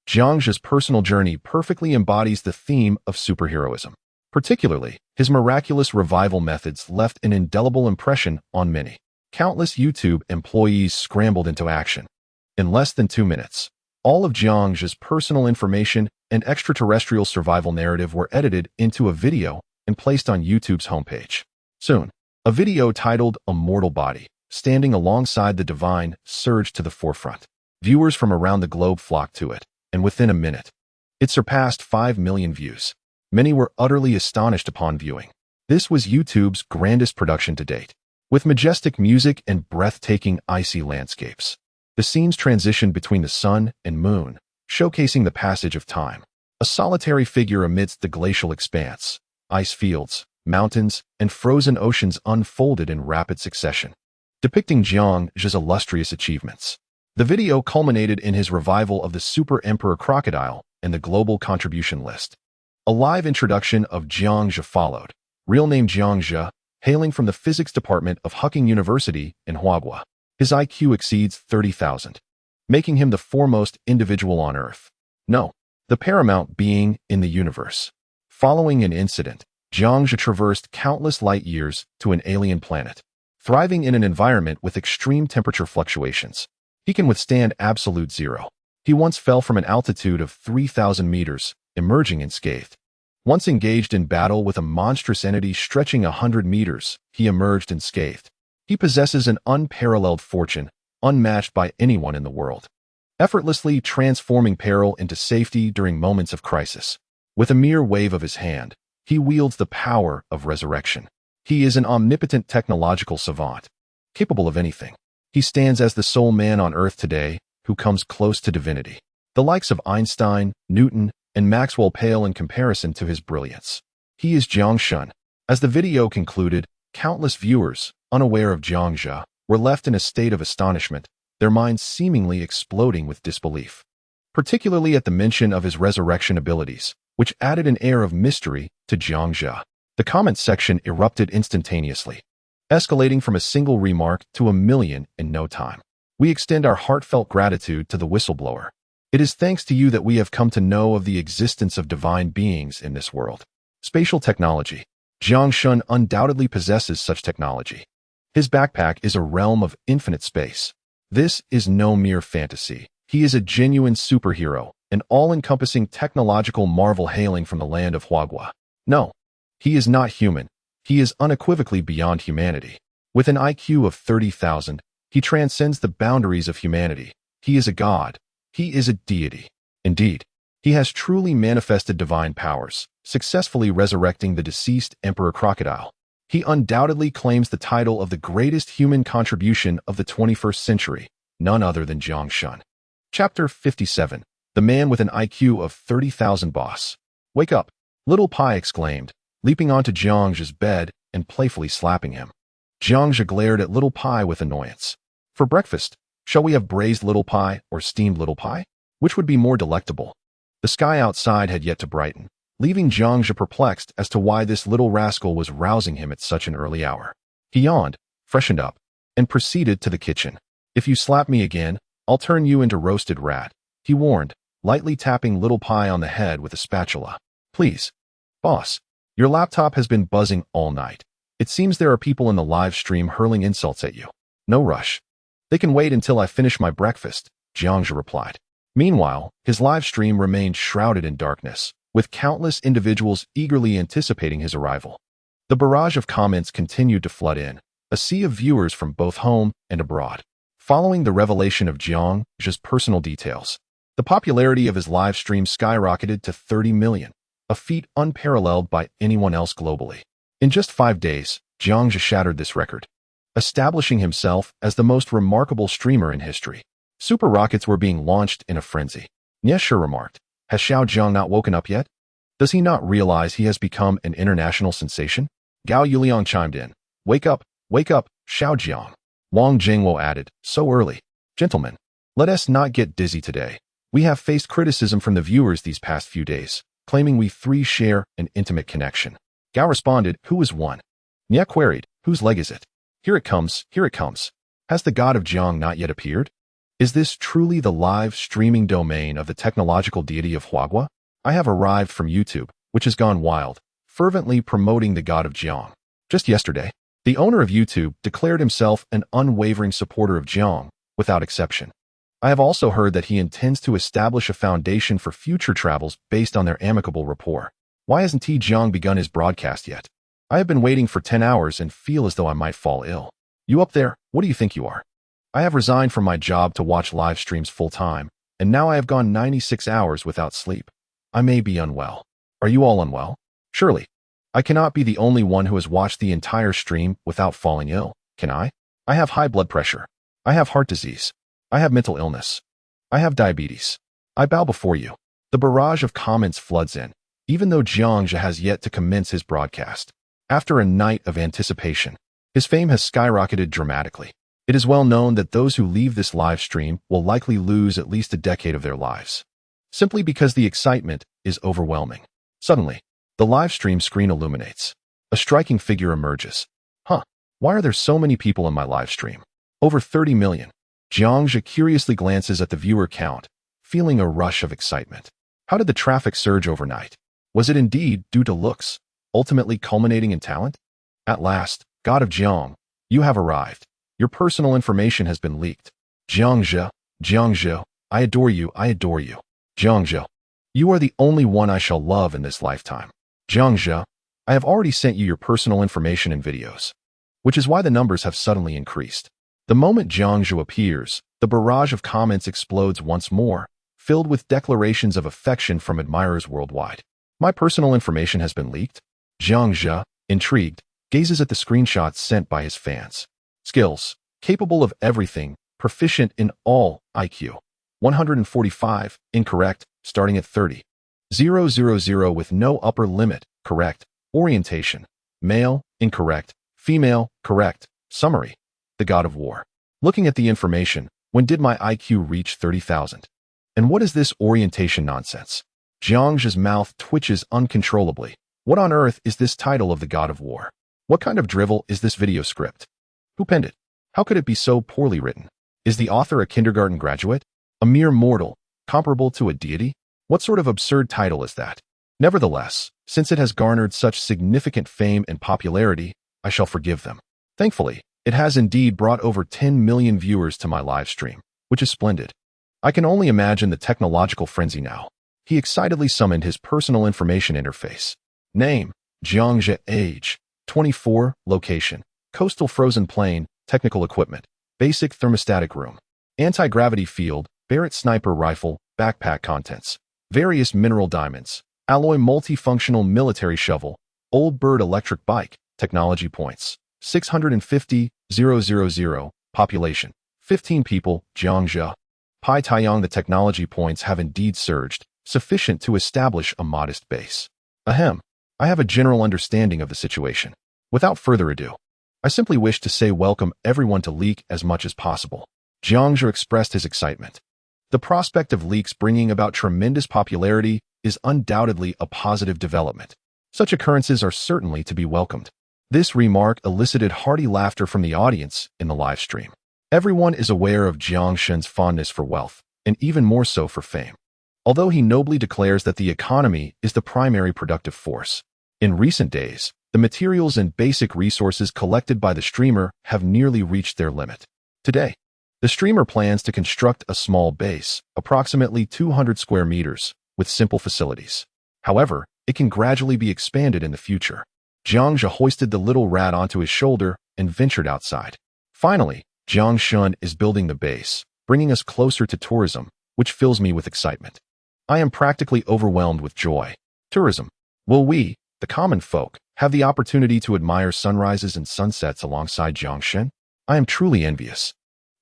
Jiang Zhe's personal journey perfectly embodies the theme of superheroism. Particularly, his miraculous revival methods left an indelible impression on many. Countless YouTube employees scrambled into action. In less than 2 minutes, all of Jiang Zhe's personal information and extraterrestrial survival narrative were edited into a video and placed on YouTube's homepage. Soon, a video titled "A Mortal Body, Standing Alongside the Divine" surged to the forefront. Viewers from around the globe flocked to it, and within a minute, it surpassed 5 million views. Many were utterly astonished upon viewing. This was YouTube's grandest production to date. With majestic music and breathtaking icy landscapes, the scenes transitioned between the sun and moon, showcasing the passage of time. A solitary figure amidst the glacial expanse, ice fields, mountains, and frozen oceans unfolded in rapid succession, depicting Jiang Zhe's illustrious achievements. The video culminated in his revival of the Super Emperor Crocodile and the global contribution list. A live introduction of Jiang Zhe followed, real name Jiang Zhe, hailing from the physics department of Huqing University in Huaguo. His IQ exceeds 30,000, making him the foremost individual on Earth. No, the paramount being in the universe. Following an incident, Jiang Zhe traversed countless light years to an alien planet. Thriving in an environment with extreme temperature fluctuations, he can withstand absolute zero. He once fell from an altitude of 3,000 meters, emerging unscathed. Once engaged in battle with a monstrous entity stretching 100 meters, he emerged unscathed. He possesses an unparalleled fortune, unmatched by anyone in the world, effortlessly transforming peril into safety during moments of crisis. With a mere wave of his hand, he wields the power of resurrection. He is an omnipotent technological savant, capable of anything. He stands as the sole man on Earth today who comes close to divinity. The likes of Einstein, Newton, and Maxwell pale in comparison to his brilliance. He is Jiang Shun. As the video concluded, countless viewers, unaware of Jiang Zhe, were left in a state of astonishment, their minds seemingly exploding with disbelief, particularly at the mention of his resurrection abilities, which added an air of mystery to Jiang Zhe. The comment section erupted instantaneously, escalating from a single remark to a million in no time. We extend our heartfelt gratitude to the whistleblower. It is thanks to you that we have come to know of the existence of divine beings in this world. Spatial technology. Jiang Shun undoubtedly possesses such technology. His backpack is a realm of infinite space. This is no mere fantasy. He is a genuine superhero, an all-encompassing technological marvel hailing from the land of Huaguo. No, he is not human. He is unequivocally beyond humanity. With an IQ of 30,000, he transcends the boundaries of humanity. He is a god. He is a deity. Indeed, he has truly manifested divine powers, successfully resurrecting the deceased Emperor Crocodile. He undoubtedly claims the title of the greatest human contribution of the 21st century, none other than Jiang Shun. Chapter 57. The Man with an IQ of 30,000 Boss. Wake up, Little Pai exclaimed, leaping onto Jiang Zhe's bed and playfully slapping him. Jiang Zhe glared at Little Pai with annoyance. For breakfast, shall we have braised Little Pai or steamed Little Pai? Which would be more delectable? The sky outside had yet to brighten. leaving Jiangzhe perplexed as to why this little rascal was rousing him at such an early hour. He yawned, freshened up, and proceeded to the kitchen. "If you slap me again, I'll turn you into roasted rat," he warned, lightly tapping Little Pie on the head with a spatula. "Please. Boss, your laptop has been buzzing all night. It seems there are people in the live stream hurling insults at you. No rush. They can wait until I finish my breakfast," Jiangzhe replied. Meanwhile, his live stream remained shrouded in darkness, with countless individuals eagerly anticipating his arrival. The barrage of comments continued to flood in, a sea of viewers from both home and abroad. Following the revelation of Jiangzhe's personal details, the popularity of his live stream skyrocketed to 30 million, a feat unparalleled by anyone else globally. In just 5 days, Jiangzhe shattered this record, establishing himself as the most remarkable streamer in history. Super rockets were being launched in a frenzy. Niesher remarked, "Has Xiao Jiang not woken up yet? Does he not realize he has become an international sensation?" Gao Yuliang chimed in, wake up, Xiao Jiang." Wang Jingwo added, "So early. Gentlemen, let us not get dizzy today. We have faced criticism from the viewers these past few days, claiming we three share an intimate connection." Gao responded, "Who is one?" Nie queried, "Whose leg is it?" Here it comes. Has the god of Jiang not yet appeared? Is this truly the live streaming domain of the technological deity of Huagua? I have arrived from YouTube, which has gone wild, fervently promoting the god of Jiang. Just yesterday, the owner of YouTube declared himself an unwavering supporter of Jiang, without exception. I have also heard that he intends to establish a foundation for future travels based on their amicable rapport. Why hasn't Jiang begun his broadcast yet? I have been waiting for 10 hours and feel as though I might fall ill. You up there, what do you think you are? I have resigned from my job to watch live streams full-time, and now I have gone 96 hours without sleep. I may be unwell. Are you all unwell? Surely, I cannot be the only one who has watched the entire stream without falling ill, can I? I have high blood pressure. I have heart disease. I have mental illness. I have diabetes. I bow before you." The barrage of comments floods in, even though Jiangzhe has yet to commence his broadcast. After a night of anticipation, his fame has skyrocketed dramatically. It is well known that those who leave this live stream will likely lose at least a decade of their lives, simply because the excitement is overwhelming. Suddenly, the live stream screen illuminates. A striking figure emerges. Why are there so many people in my live stream? Over 30 million. Jiangzhe curiously glances at the viewer count, feeling a rush of excitement. How did the traffic surge overnight? Was it indeed due to looks, ultimately culminating in talent? At last, god of Jiang, you have arrived. Your personal information has been leaked. Jiangzhe, I adore you. Jiangzhe, you are the only one I shall love in this lifetime. Jiangzhe, I have already sent you your personal information and videos, which is why the numbers have suddenly increased. The moment Jiangzhe appears, the barrage of comments explodes once more, filled with declarations of affection from admirers worldwide. My personal information has been leaked? Jiangzhe, intrigued, gazes at the screenshots sent by his fans. Skills: capable of everything, proficient in all, IQ 145, incorrect, starting at 30. 000 with no upper limit, correct. Orientation: male, incorrect. Female, correct. Summary: the god of war. Looking at the information, when did my IQ reach 30,000? And what is this orientation nonsense? Jiangzhe's mouth twitches uncontrollably. What on earth is this title of the god of war? What kind of drivel is this video script? Who penned it? How could it be so poorly written? Is the author a kindergarten graduate? A mere mortal, comparable to a deity? What sort of absurd title is that? Nevertheless, since it has garnered such significant fame and popularity, I shall forgive them. Thankfully, it has indeed brought over 10 million viewers to my live stream, which is splendid. I can only imagine the technological frenzy now. He excitedly summoned his personal information interface. Name: Jiangzhe. Age: 24. Location: coastal frozen plain. Technical equipment: basic thermostatic room. Anti-gravity field, Barrett sniper rifle, backpack. Contents: various mineral diamonds, alloy multifunctional military shovel, old bird electric bike. Technology points: 650,000. Population: 15 people. Jiangzhe. Pai Taiyang. The technology points have indeed surged, sufficient to establish a modest base. Ahem. I have a general understanding of the situation. Without further ado, I simply wish to say welcome everyone to leak as much as possible. Jiangzhe expressed his excitement. The prospect of leaks bringing about tremendous popularity is undoubtedly a positive development. Such occurrences are certainly to be welcomed. This remark elicited hearty laughter from the audience in the live stream. Everyone is aware of Jiang Shen's fondness for wealth, and even more so for fame. Although he nobly declares that the economy is the primary productive force, in recent days, the materials and basic resources collected by the streamer have nearly reached their limit. Today, the streamer plans to construct a small base, approximately 200 square meters, with simple facilities. However, it can gradually be expanded in the future. Jiang Zhe hoisted the little rat onto his shoulder and ventured outside. Finally, Jiang Shun is building the base, bringing us closer to tourism, which fills me with excitement. I am practically overwhelmed with joy. Tourism. Will we, the common folk, have the opportunity to admire sunrises and sunsets alongside Jiangshan? I am truly envious.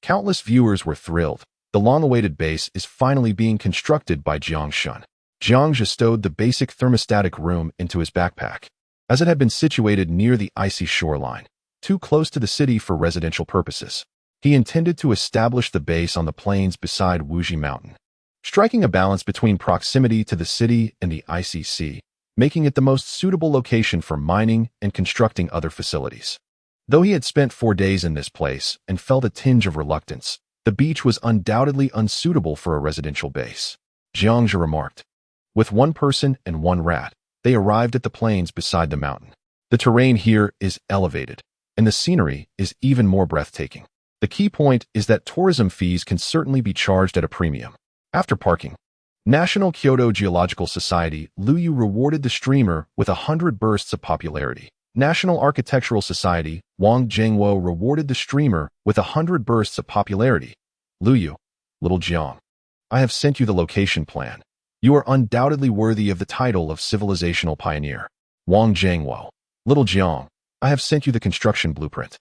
Countless viewers were thrilled. The long-awaited base is finally being constructed by Jiangshan. Jiang Zhe stowed the basic thermostatic room into his backpack, as it had been situated near the icy shoreline, too close to the city for residential purposes. He intended to establish the base on the plains beside Wuji Mountain, striking a balance between proximity to the city and the icy sea, making it the most suitable location for mining and constructing other facilities. Though he had spent 4 days in this place and felt a tinge of reluctance, the beach was undoubtedly unsuitable for a residential base. Jiang Zhe remarked. With 1 person and 1 rat, they arrived at the plains beside the mountain. The terrain here is elevated, and the scenery is even more breathtaking. The key point is that tourism fees can certainly be charged at a premium. After parking, National Kyoto Geological Society Luyu rewarded the streamer with 100 bursts of popularity. National Architectural Society Wang Zhengwo rewarded the streamer with 100 bursts of popularity. Luyu, Little Jiang, I have sent you the location plan. You are undoubtedly worthy of the title of civilizational pioneer. Wang Zhengwo, Little Jiang, I have sent you the construction blueprint.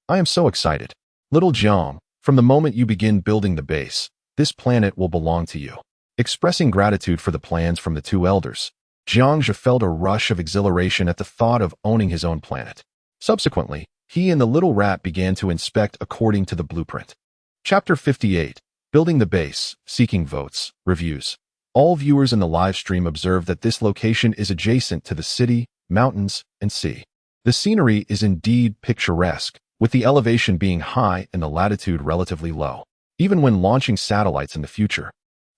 I am so excited. Little Jiang, from the moment you begin building the base, this planet will belong to you. Expressing gratitude for the plans from the 2 elders, Jiang Zhe felt a rush of exhilaration at the thought of owning his own planet. Subsequently, he and the little rat began to inspect according to the blueprint. Chapter 58. Building the base, seeking votes, reviews. All viewers in the live stream observed that this location is adjacent to the city, mountains, and sea. The scenery is indeed picturesque, with the elevation being high and the latitude relatively low. Even when launching satellites in the future,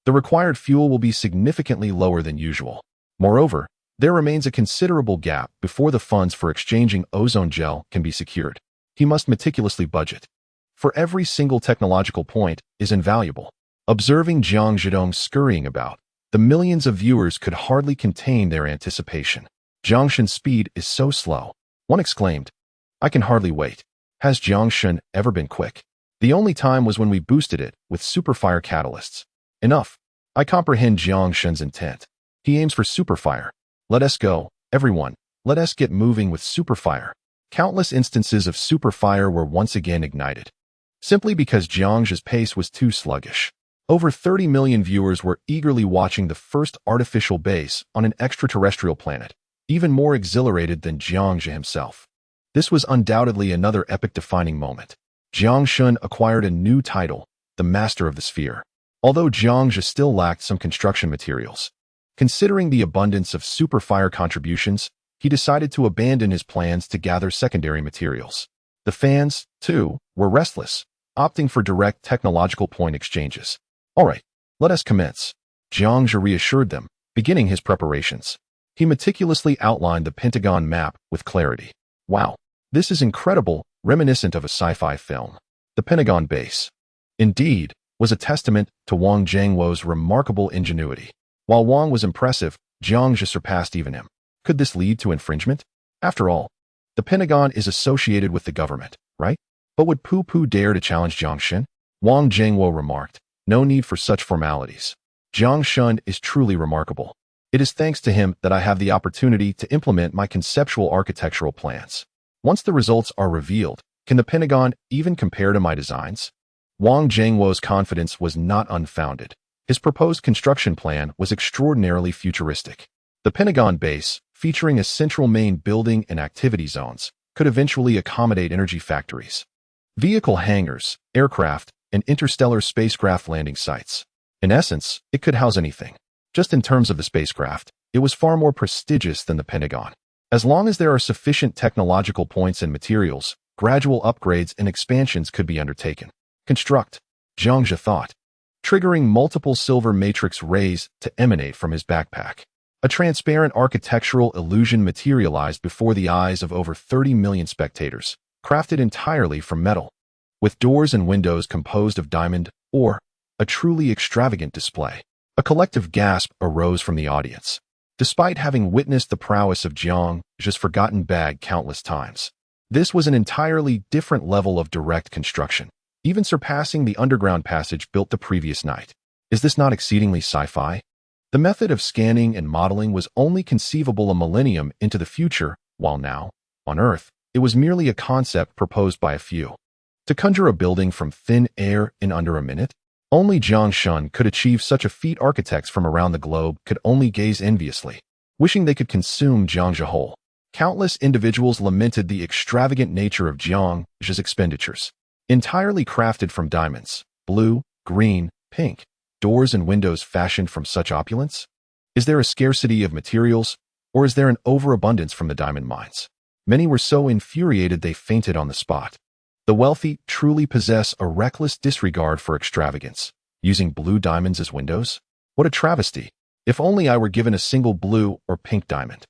the required fuel will be significantly lower than usual. Moreover, there remains a considerable gap before the funds for exchanging ozone gel can be secured. He must meticulously budget. For every single technological point is invaluable. Observing Jiang Zhedong scurrying about, the millions of viewers could hardly contain their anticipation. Jiangshan's speed is so slow. One exclaimed, I can hardly wait. Has Jiangshan ever been quick? The only time was when we boosted it with superfire catalysts. Enough. I comprehend Jiangshan's intent. He aims for superfire. Let us go, everyone. Let us get moving with superfire. Countless instances of superfire were once again ignited, simply because Jiang Zhe's pace was too sluggish. Over 30 million viewers were eagerly watching the first artificial base on an extraterrestrial planet, even more exhilarated than Jiang Zhe himself. This was undoubtedly another epic-defining moment. Jiang Shun acquired a new title, the Master of the Sphere. Although Jiang Zhe still lacked some construction materials, considering the abundance of superfire contributions, he decided to abandon his plans to gather secondary materials. The fans, too, were restless, opting for direct technological point exchanges. All right, let us commence. Jiang Zhe reassured them, beginning his preparations. He meticulously outlined the Pentagon map with clarity. Wow, this is incredible, reminiscent of a sci-fi film. The Pentagon base, indeed, was a testament to Wang Zhengwo's remarkable ingenuity. While Wang was impressive, Jiang Zhe surpassed even him. Could this lead to infringement? After all, the Pentagon is associated with the government, right? But would Pu Pu dare to challenge Jiang Shen? Wang Zhengwo remarked, no need for such formalities. Jiang Shun is truly remarkable. It is thanks to him that I have the opportunity to implement my conceptual architectural plans. Once the results are revealed, can the Pentagon even compare to my designs? Wang Zhengwo's confidence was not unfounded. His proposed construction plan was extraordinarily futuristic. The Pentagon base, featuring a central main building and activity zones, could eventually accommodate energy factories, vehicle hangars, aircraft, and interstellar spacecraft landing sites. In essence, it could house anything. Just in terms of the spacecraft, it was far more prestigious than the Pentagon. As long as there are sufficient technological points and materials, gradual upgrades and expansions could be undertaken. Construct, Jiang Zhe thought, triggering multiple silver matrix rays to emanate from his backpack. A transparent architectural illusion materialized before the eyes of over 30 million spectators, crafted entirely from metal, with doors and windows composed of diamond ore, a truly extravagant display. A collective gasp arose from the audience. Despite having witnessed the prowess of Jiang Zhe's forgotten bag countless times, this was an entirely different level of direct construction, even surpassing the underground passage built the previous night. Is this not exceedingly sci-fi? The method of scanning and modeling was only conceivable a millennium into the future, while now, on Earth, it was merely a concept proposed by a few. To conjure a building from thin air in under a minute? Only Jiang Shun could achieve such a feat. Architects from around the globe could only gaze enviously, wishing they could consume Jiang Zhe whole. Countless individuals lamented the extravagant nature of Jiang Zhe's expenditures. Entirely crafted from diamonds, blue, green, pink, doors and windows fashioned from such opulence? Is there a scarcity of materials, or is there an overabundance from the diamond mines? Many were so infuriated they fainted on the spot. The wealthy truly possess a reckless disregard for extravagance, using blue diamonds as windows? What a travesty! If only I were given a single blue or pink diamond,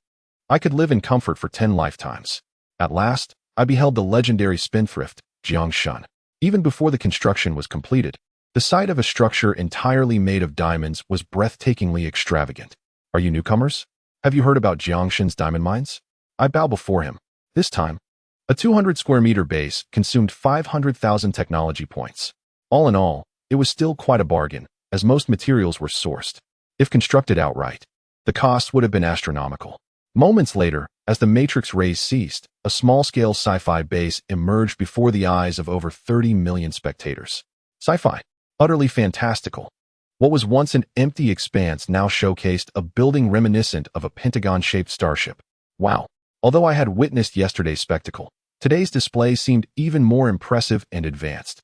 I could live in comfort for 10 lifetimes. At last, I beheld the legendary spendthrift, Jiang Shun. Even before the construction was completed, the sight of a structure entirely made of diamonds was breathtakingly extravagant. Are you newcomers? Have you heard about Jiang Shun's diamond mines? I bow before him. This time, a 200 square meter base consumed 500,000 technology points. All in all, it was still quite a bargain, as most materials were sourced. If constructed outright, the cost would have been astronomical. Moments later, as the matrix rays ceased, a small-scale sci-fi base emerged before the eyes of over 30 million spectators. Sci-fi. Utterly fantastical. What was once an empty expanse now showcased a building reminiscent of a pentagon-shaped starship. Wow. Although I had witnessed yesterday's spectacle, today's display seemed even more impressive and advanced.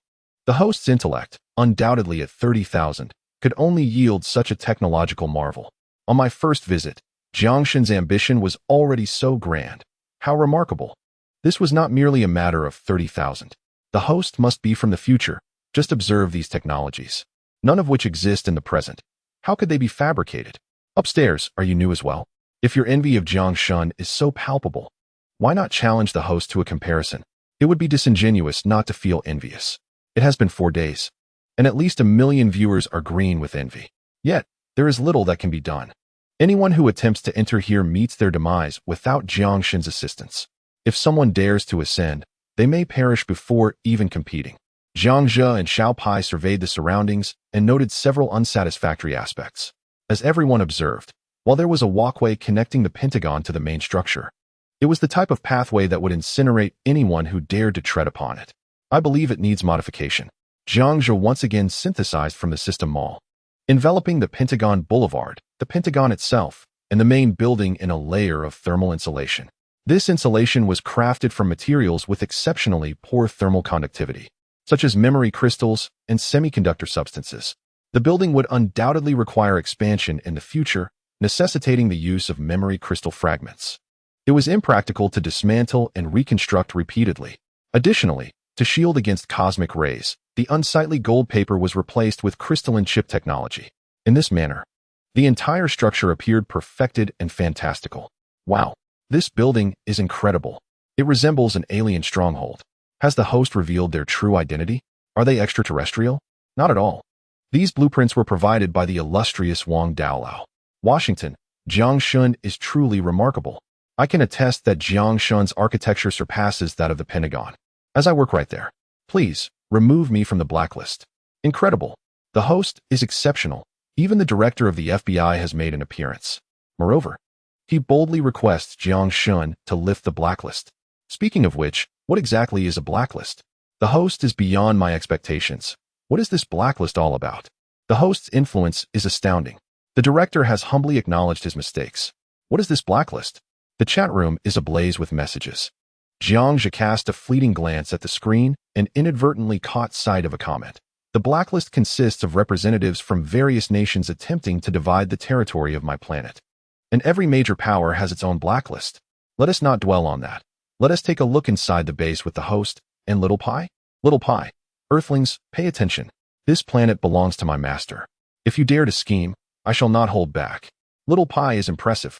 The host's intellect, undoubtedly at 30,000, could only yield such a technological marvel. On my first visit, Jiang Shun's ambition was already so grand. How remarkable. This was not merely a matter of 30,000. The host must be from the future. Just observe these technologies, none of which exist in the present. How could they be fabricated? Upstairs, are you new as well? If your envy of Jiang Shun is so palpable, why not challenge the host to a comparison? It would be disingenuous not to feel envious. It has been 4 days, and at least 1 million viewers are green with envy. Yet, there is little that can be done. Anyone who attempts to enter here meets their demise without Jiang Shun's assistance. If someone dares to ascend, they may perish before even competing. Jiang Zhe and Xiao Pai surveyed the surroundings and noted several unsatisfactory aspects. As everyone observed, while there was a walkway connecting the Pentagon to the main structure, it was the type of pathway that would incinerate anyone who dared to tread upon it. I believe it needs modification. Jiang Zhe once again synthesized from the system mall, enveloping the Pentagon Boulevard, the Pentagon itself, and the main building in a layer of thermal insulation. This insulation was crafted from materials with exceptionally poor thermal conductivity, such as memory crystals and semiconductor substances. The building would undoubtedly require expansion in the future, necessitating the use of memory crystal fragments. It was impractical to dismantle and reconstruct repeatedly. Additionally, to shield against cosmic rays, the unsightly gold paper was replaced with crystalline chip technology. In this manner, the entire structure appeared perfected and fantastical. Wow, this building is incredible. It resembles an alien stronghold. Has the host revealed their true identity? Are they extraterrestrial? Not at all. These blueprints were provided by the illustrious Wang Daolao. Washington, Jiang Shun is truly remarkable. I can attest that Jiang Shun's architecture surpasses that of the Pentagon. As I work right there, please, remove me from the blacklist. Incredible. The host is exceptional. Even the director of the FBI has made an appearance. Moreover, he boldly requests Jiang Shun to lift the blacklist. Speaking of which, what exactly is a blacklist? The host is beyond my expectations. What is this blacklist all about? The host's influence is astounding. The director has humbly acknowledged his mistakes. What is this blacklist? The chat room is ablaze with messages. Jiang Zhe cast a fleeting glance at the screen and inadvertently caught sight of a comment. The blacklist consists of representatives from various nations attempting to divide the territory of my planet. And every major power has its own blacklist. Let us not dwell on that. Let us take a look inside the base with the host and Little Pi. Little Pi, Earthlings, pay attention. This planet belongs to my master. If you dare to scheme, I shall not hold back. Little Pi is impressive.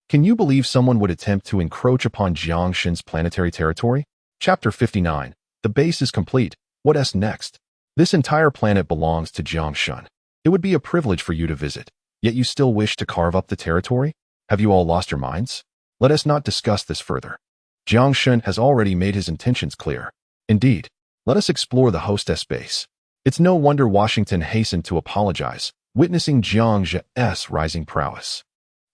Can you believe someone would attempt to encroach upon Jiang Shen's planetary territory? Chapter 59. The base is complete. What's next? This entire planet belongs to Jiang Shen. It would be a privilege for you to visit, yet you still wish to carve up the territory? Have you all lost your minds? Let us not discuss this further. Jiang Shen has already made his intentions clear. Indeed, let us explore the hostess base. It's no wonder Washington hastened to apologize, witnessing Jiang Zhe's rising prowess.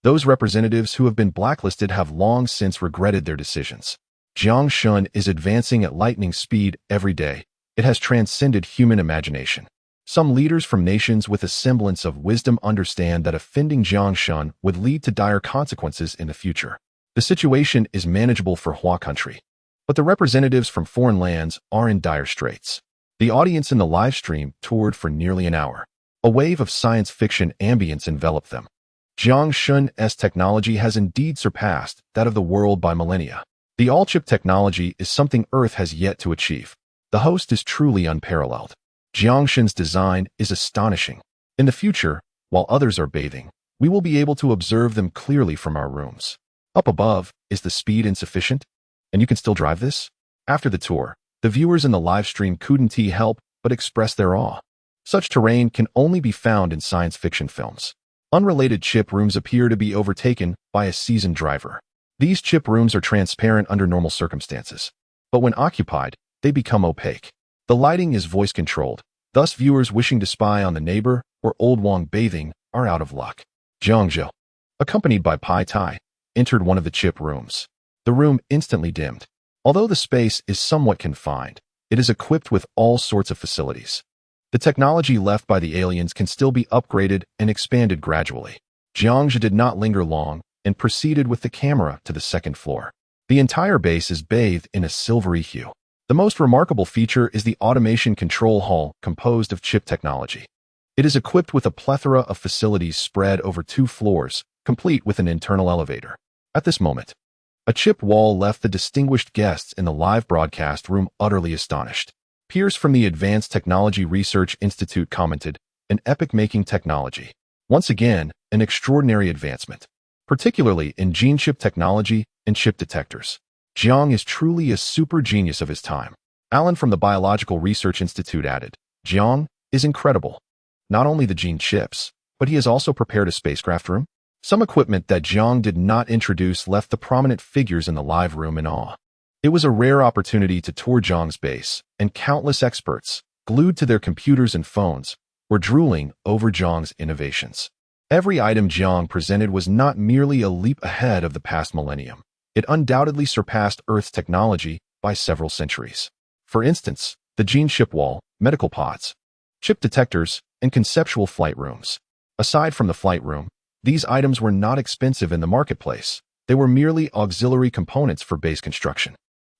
Those representatives who have been blacklisted have long since regretted their decisions. Jiang Shen is advancing at lightning speed every day. It has transcended human imagination. Some leaders from nations with a semblance of wisdom understand that offending Jiang Shen would lead to dire consequences in the future. The situation is manageable for Hua country, but the representatives from foreign lands are in dire straits. The audience in the live stream toured for nearly an hour. A wave of science fiction ambience enveloped them. Jiang Shen's technology has indeed surpassed that of the world by millennia. The all-chip technology is something Earth has yet to achieve. The host is truly unparalleled. Jiang Shen's design is astonishing. In the future, while others are bathing, we will be able to observe them clearly from our rooms. Up above, is the speed insufficient? And you can still drive this? After the tour, the viewers in the live stream couldn't help but express their awe. Such terrain can only be found in science fiction films. Unrelated chip rooms appear to be overtaken by a seasoned driver. These chip rooms are transparent under normal circumstances, but when occupied, they become opaque. The lighting is voice-controlled, thus viewers wishing to spy on the neighbor or old Wang bathing are out of luck. Jiang Zhe, accompanied by Pai Tai, entered one of the chip rooms. The room instantly dimmed. Although the space is somewhat confined, it is equipped with all sorts of facilities. The technology left by the aliens can still be upgraded and expanded gradually. Jiang Zhe did not linger long and proceeded with the camera to the second floor. The entire base is bathed in a silvery hue. The most remarkable feature is the automation control hall composed of chip technology. It is equipped with a plethora of facilities spread over 2 floors, complete with an internal elevator. At this moment, a chip wall left the distinguished guests in the live broadcast room utterly astonished. Pierce from the Advanced Technology Research Institute commented, "An epic-making technology. Once again, an extraordinary advancement, particularly in gene chip technology and chip detectors. Jiang is truly a super genius of his time." Alan from the Biological Research Institute added, "Jiang is incredible. Not only the gene chips, but he has also prepared a spacecraft room." Some equipment that Jiang did not introduce left the prominent figures in the live room in awe. It was a rare opportunity to tour Jiang's base, and countless experts, glued to their computers and phones, were drooling over Jiang's innovations. Every item Jiang presented was not merely a leap ahead of the past millennium. It undoubtedly surpassed Earth's technology by several centuries. For instance, the gene chip wall, medical pods, chip detectors, and conceptual flight rooms. Aside from the flight room, these items were not expensive in the marketplace. They were merely auxiliary components for base construction.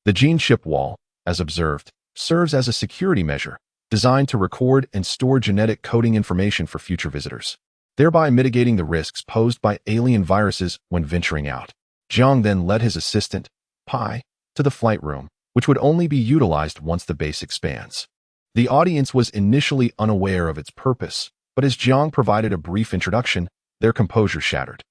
The gene chip wall, as observed, serves as a security measure, designed to record and store genetic coding information for future visitors, thereby mitigating the risks posed by alien viruses when venturing out. Jiang then led his assistant, Pai, to the flight room, which would only be utilized once the base expands. The audience was initially unaware of its purpose, but as Jiang provided a brief introduction, their composure shattered.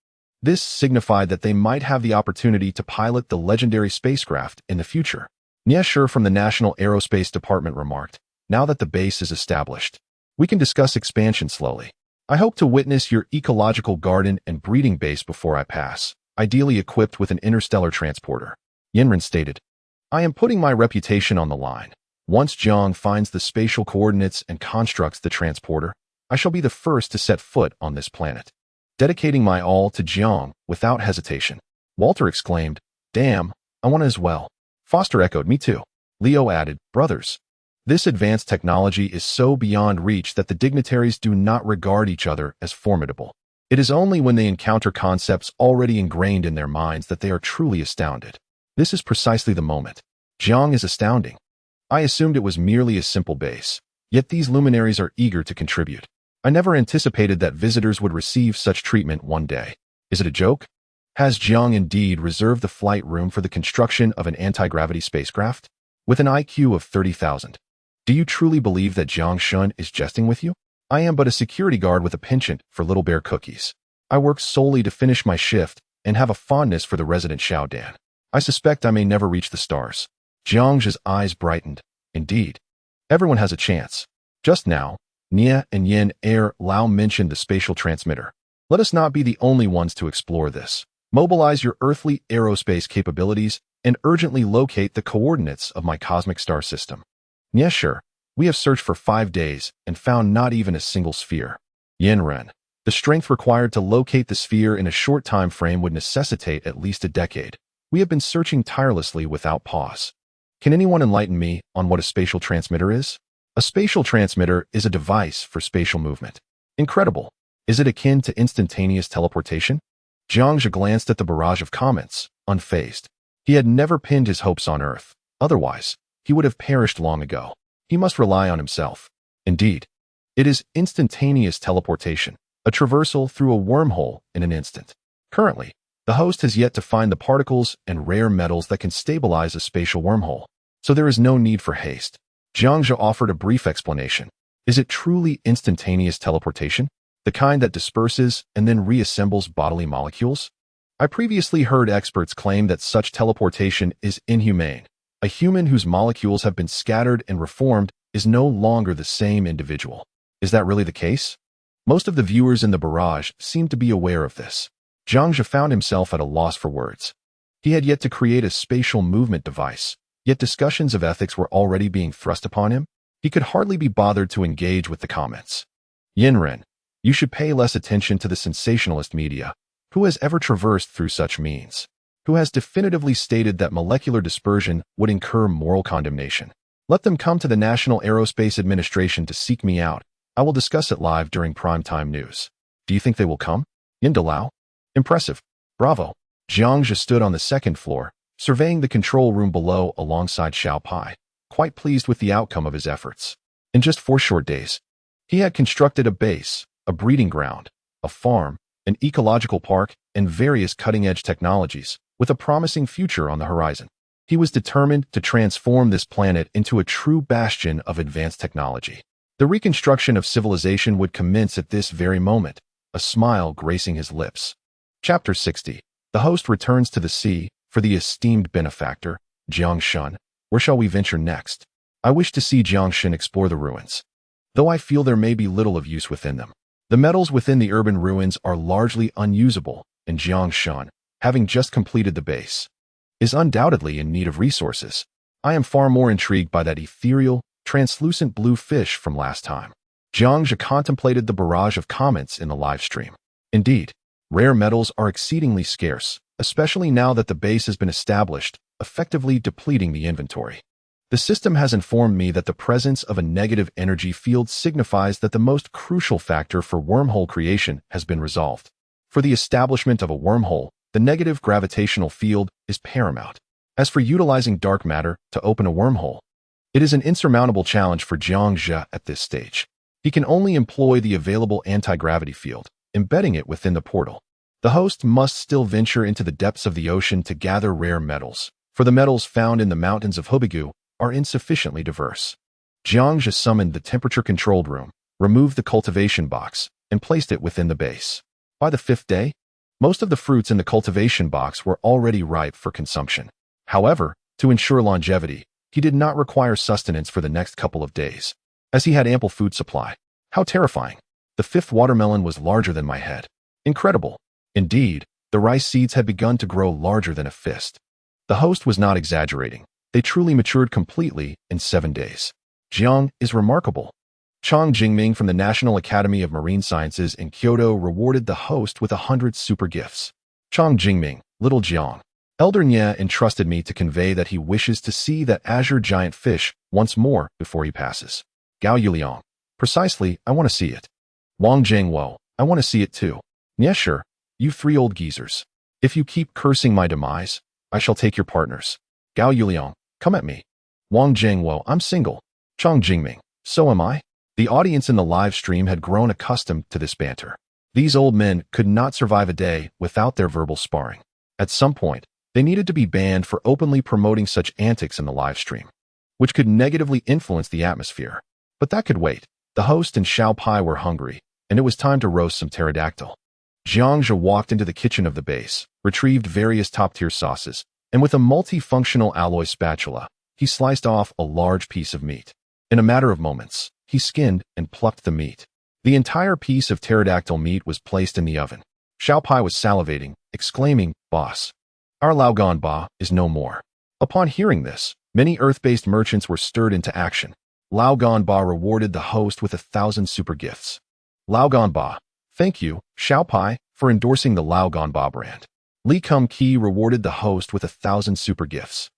This signified that they might have the opportunity to pilot the legendary spacecraft in the future. Nie Shi from the National Aerospace Department remarked, "Now that the base is established, we can discuss expansion slowly. I hope to witness your ecological garden and breeding base before I pass, ideally equipped with an interstellar transporter." Yinren stated, "I am putting my reputation on the line. Once Jiang finds the spatial coordinates and constructs the transporter, I shall be the first to set foot on this planet, dedicating my all to Jiang without hesitation." Walter exclaimed, "Damn, I want to as well." Foster echoed, "Me too." Leo added, "Brothers, this advanced technology is so beyond reach that the dignitaries do not regard each other as formidable. It is only when they encounter concepts already ingrained in their minds that they are truly astounded. This is precisely the moment. Jiang is astounding. I assumed it was merely a simple base, Yet these luminaries are eager to contribute. I never anticipated that visitors would receive such treatment one day. Is it a joke? Has Jiang indeed reserved the flight room for the construction of an anti-gravity spacecraft? With an IQ of 30,000. Do you truly believe that Jiang Shun is jesting with you? I am but a security guard with a penchant for Little Bear cookies. I work solely to finish my shift and have a fondness for the resident Xiao Dan. I suspect I may never reach the stars. Jiang's eyes brightened. Indeed. Everyone has a chance. Just now, Nia and Yin Air Lao mentioned the spatial transmitter. Let us not be the only ones to explore this. Mobilize your earthly aerospace capabilities and urgently locate the coordinates of my cosmic star system. Yes, sure. We have searched for 5 days and found not even a single sphere. Yin Ren. The strength required to locate the sphere in a short time frame would necessitate at least a decade. We have been searching tirelessly without pause. Can anyone enlighten me on what a spatial transmitter is? A spatial transmitter is a device for spatial movement. Incredible. Is it akin to instantaneous teleportation? Jiang Zhe glanced at the barrage of comments, unfazed. He had never pinned his hopes on Earth. Otherwise, he would have perished long ago. He must rely on himself. Indeed, it is instantaneous teleportation, a traversal through a wormhole in an instant. Currently, the host has yet to find the particles and rare metals that can stabilize a spatial wormhole, so there is no need for haste. Jiang Zhe offered a brief explanation. Is it truly instantaneous teleportation? The kind that disperses and then reassembles bodily molecules? I previously heard experts claim that such teleportation is inhumane. A human whose molecules have been scattered and reformed is no longer the same individual. Is that really the case? Most of the viewers in the barrage seemed to be aware of this. Jiang Zhe found himself at a loss for words. He had yet to create a spatial movement device, yet discussions of ethics were already being thrust upon him. He could hardly be bothered to engage with the comments. Yinren, you should pay less attention to the sensationalist media. Who has ever traversed through such means? Who has definitively stated that molecular dispersion would incur moral condemnation? Let them come to the National Aerospace Administration to seek me out. I will discuss it live during primetime news. Do you think they will come? Yin Dalao? Impressive. Bravo. Jiang Zhe stood on the second floor, surveying the control room below alongside Xiao Pai, quite pleased with the outcome of his efforts. In just 4 short days, he had constructed a base, a breeding ground, a farm, an ecological park, and various cutting-edge technologies, with a promising future on the horizon. He was determined to transform this planet into a true bastion of advanced technology. The reconstruction of civilization would commence at this very moment, a smile gracing his lips. Chapter 60. The host returns to the sea for the esteemed benefactor, Jiang Shun. Where shall we venture next? I wish to see Jiang Shun explore the ruins, though I feel there may be little of use within them. The metals within the urban ruins are largely unusable, and Jiang Shun, having just completed the base, is undoubtedly in need of resources. I am far more intrigued by that ethereal, translucent blue fish from last time. Jiang Zhe contemplated the barrage of comments in the live stream. Indeed, rare metals are exceedingly scarce, especially now that the base has been established, effectively depleting the inventory. The system has informed me that the presence of a negative energy field signifies that the most crucial factor for wormhole creation has been resolved. For the establishment of a wormhole, the negative gravitational field is paramount. As for utilizing dark matter to open a wormhole, it is an insurmountable challenge for Jiang Zhe at this stage. He can only employ the available anti-gravity field, embedding it within the portal. The host must still venture into the depths of the ocean to gather rare metals, for the metals found in the mountains of Hubigu are insufficiently diverse. Jiang Zhe summoned the temperature-controlled room, removed the cultivation box, and placed it within the base. By the 5th day, most of the fruits in the cultivation box were already ripe for consumption. However, to ensure longevity, he did not require sustenance for the next couple of days, as he had ample food supply. How terrifying! The 5th watermelon was larger than my head. Incredible! Indeed, the rice seeds had begun to grow larger than a fist. The host was not exaggerating. They truly matured completely in 7 days. Jiang is remarkable. Chang Jingming from the National Academy of Marine Sciences in Kyoto rewarded the host with 100 super gifts. Chang Jingming, little Jiang. Elder Nye entrusted me to convey that he wishes to see that azure giant fish once more before he passes. Gao Yuliang. Precisely, I want to see it. Wang Zhengwo. I want to see it too. Yeah, sure. You 3 old geezers. If you keep cursing my demise, I shall take your partners. Gao Yuliang. Come at me. Wang Zhengwo. I'm single. Chang Jingming. So am I. The audience in the live stream had grown accustomed to this banter. These old men could not survive a day without their verbal sparring. At some point, they needed to be banned for openly promoting such antics in the live stream, which could negatively influence the atmosphere. But that could wait. The host and Xiao Pai were hungry, and it was time to roast some pterodactyl. Jiang Zhe walked into the kitchen of the base, retrieved various top-tier sauces, and with a multifunctional alloy spatula, he sliced off a large piece of meat. In a matter of moments, he skinned and plucked the meat. The entire piece of pterodactyl meat was placed in the oven. Xiao Pai was salivating, exclaiming, "Boss, our Laogan Ba is no more." Upon hearing this, many Earth-based merchants were stirred into action. Laogan Ba rewarded the host with 1,000 super gifts. Laogan Ba, thank you, Xiao Pai, for endorsing the Laogan Ba brand. Li Kum Qi rewarded the host with 1,000 super gifts.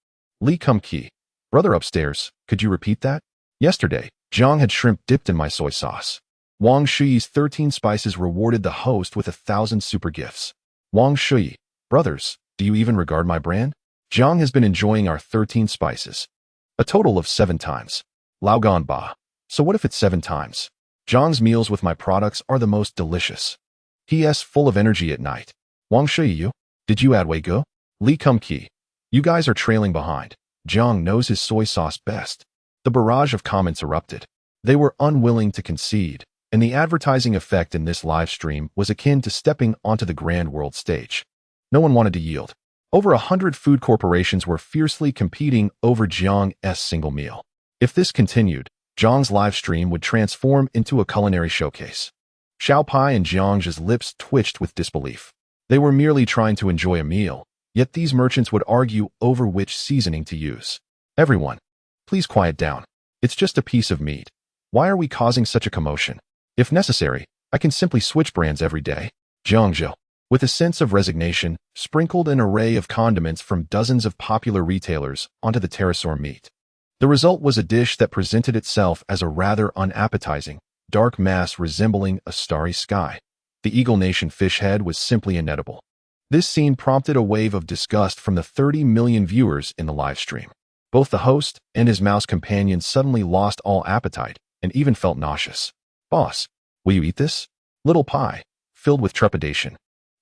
Li Kum Qi, brother upstairs, could you repeat that? Yesterday, Zhang had shrimp dipped in my soy sauce. Wang Shui's 13 spices rewarded the host with 1,000 super gifts. Wang Shui, brothers, do you even regard my brand? Zhang has been enjoying our 13 spices. A total of 7 times. Laogan Ba. So what if it's 7 times? Zhang's meals with my products are the most delicious. P.S. full of energy at night. Wang Shui, you? Did you add Wei Ge? Li Kum Qi. You guys are trailing behind. Zhang knows his soy sauce best. The barrage of comments erupted. They were unwilling to concede, and the advertising effect in this live stream was akin to stepping onto the grand world stage. No one wanted to yield. Over 100 food corporations were fiercely competing over Jiang's single meal. If this continued, Zhang's live stream would transform into a culinary showcase. Xiao Pai and Jiang Zhe's lips twitched with disbelief. They were merely trying to enjoy a meal, yet these merchants would argue over which seasoning to use. Everyone, please quiet down. It's just a piece of meat. Why are we causing such a commotion? If necessary, I can simply switch brands every day. Jiang Zhe, with a sense of resignation, sprinkled an array of condiments from dozens of popular retailers onto the pterosaur meat. The result was a dish that presented itself as a rather unappetizing, dark mass resembling a starry sky. The Eagle Nation fish head was simply inedible. This scene prompted a wave of disgust from the 30 million viewers in the live stream. Both the host and his mouse companion suddenly lost all appetite and even felt nauseous. Boss, will you eat this? Little Pai, filled with trepidation,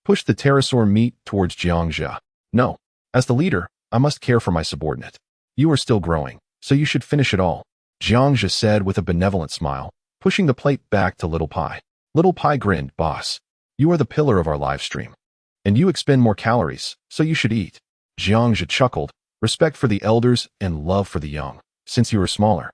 pushed the pterosaur meat towards Jiang Zhe. No, as the leader, I must care for my subordinate. You are still growing, so you should finish it all, Jiang Zhe said with a benevolent smile, pushing the plate back to Little Pai. Little Pai grinned, boss, you are the pillar of our live stream. And you expend more calories, so you should eat. Jiang Zhe chuckled, respect for the elders and love for the young. Since you are smaller,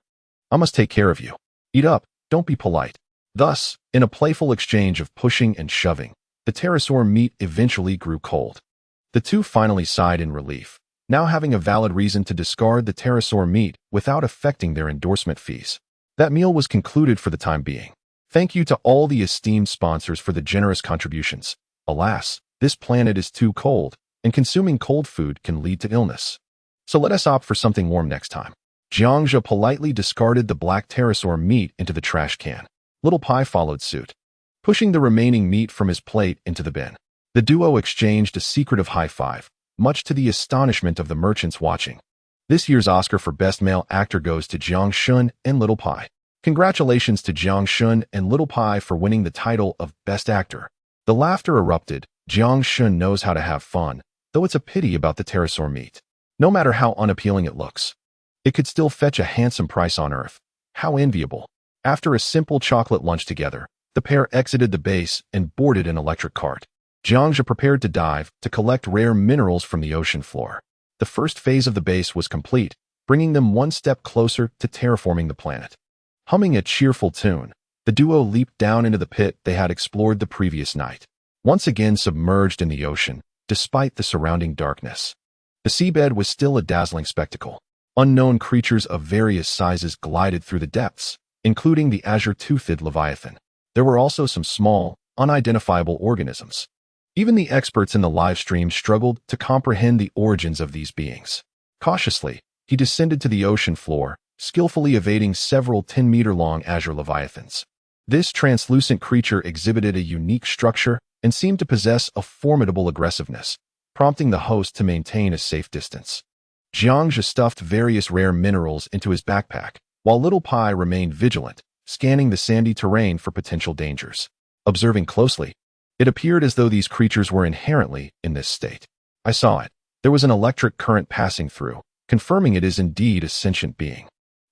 I must take care of you. Eat up, don't be polite. Thus, in a playful exchange of pushing and shoving, the pterosaur meat eventually grew cold. The two finally sighed in relief, now having a valid reason to discard the pterosaur meat without affecting their endorsement fees. That meal was concluded for the time being. Thank you to all the esteemed sponsors for the generous contributions. Alas, this planet is too cold, and consuming cold food can lead to illness. So let us opt for something warm next time. Jiang Zhe politely discarded the black pterosaur meat into the trash can. Little Pai followed suit, pushing the remaining meat from his plate into the bin. The duo exchanged a secretive high five, much to the astonishment of the merchants watching. This year's Oscar for Best Male Actor goes to Jiang Shun and Little Pai. Congratulations to Jiang Shun and Little Pai for winning the title of Best Actor. The laughter erupted. Jiang Shun knows how to have fun, though it's a pity about the pterosaur meat. No matter how unappealing it looks, it could still fetch a handsome price on Earth. How enviable. After a simple chocolate lunch together, the pair exited the base and boarded an electric cart. Jiang Zhe prepared to dive to collect rare minerals from the ocean floor. The first phase of the base was complete, bringing them one step closer to terraforming the planet. Humming a cheerful tune, the duo leaped down into the pit they had explored the previous night. Once again submerged in the ocean, despite the surrounding darkness. The seabed was still a dazzling spectacle. Unknown creatures of various sizes glided through the depths, including the azure-toothed leviathan. There were also some small, unidentifiable organisms. Even the experts in the live stream struggled to comprehend the origins of these beings. Cautiously, he descended to the ocean floor, skillfully evading several 10-meter-long azure leviathans. This translucent creature exhibited a unique structure and seemed to possess a formidable aggressiveness, prompting the host to maintain a safe distance. Jiang Zhe stuffed various rare minerals into his backpack, while Little Pai remained vigilant, scanning the sandy terrain for potential dangers. Observing closely, it appeared as though these creatures were inherently in this state. I saw it. There was an electric current passing through, confirming it is indeed a sentient being.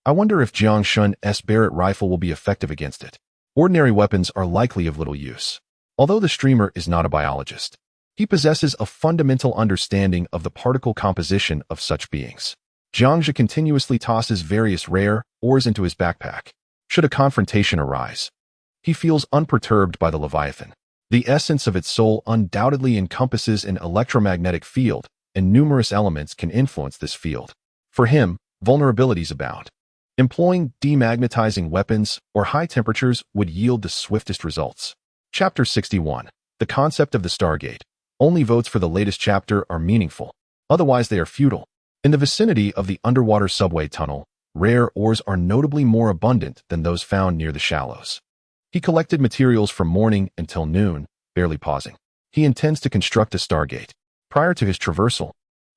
I wonder if Jiang Shun's Barrett rifle will be effective against it. Ordinary weapons are likely of little use. Although the streamer is not a biologist, he possesses a fundamental understanding of the particle composition of such beings. Jiangxia continuously tosses various rare ores into his backpack. Should a confrontation arise, he feels unperturbed by the Leviathan. The essence of its soul undoubtedly encompasses an electromagnetic field, and numerous elements can influence this field. For him, vulnerabilities abound. Employing demagnetizing weapons or high temperatures would yield the swiftest results. Chapter 61. The concept of the Stargate. Only votes for the latest chapter are meaningful. Otherwise, they are futile. In the vicinity of the underwater subway tunnel, rare ores are notably more abundant than those found near the shallows. He collected materials from morning until noon, barely pausing. He intends to construct a Stargate. Prior to his traversal,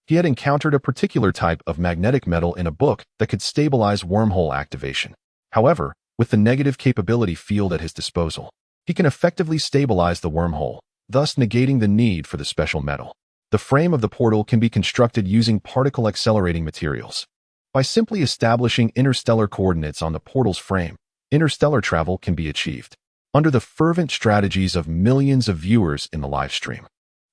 he had encountered a particular type of magnetic metal in a book that could stabilize wormhole activation. However, with the negative capability field at his disposal, he can effectively stabilize the wormhole, thus negating the need for the special metal. The frame of the portal can be constructed using particle accelerating materials. By simply establishing interstellar coordinates on the portal's frame, interstellar travel can be achieved. Under the fervent strategies of millions of viewers in the live stream,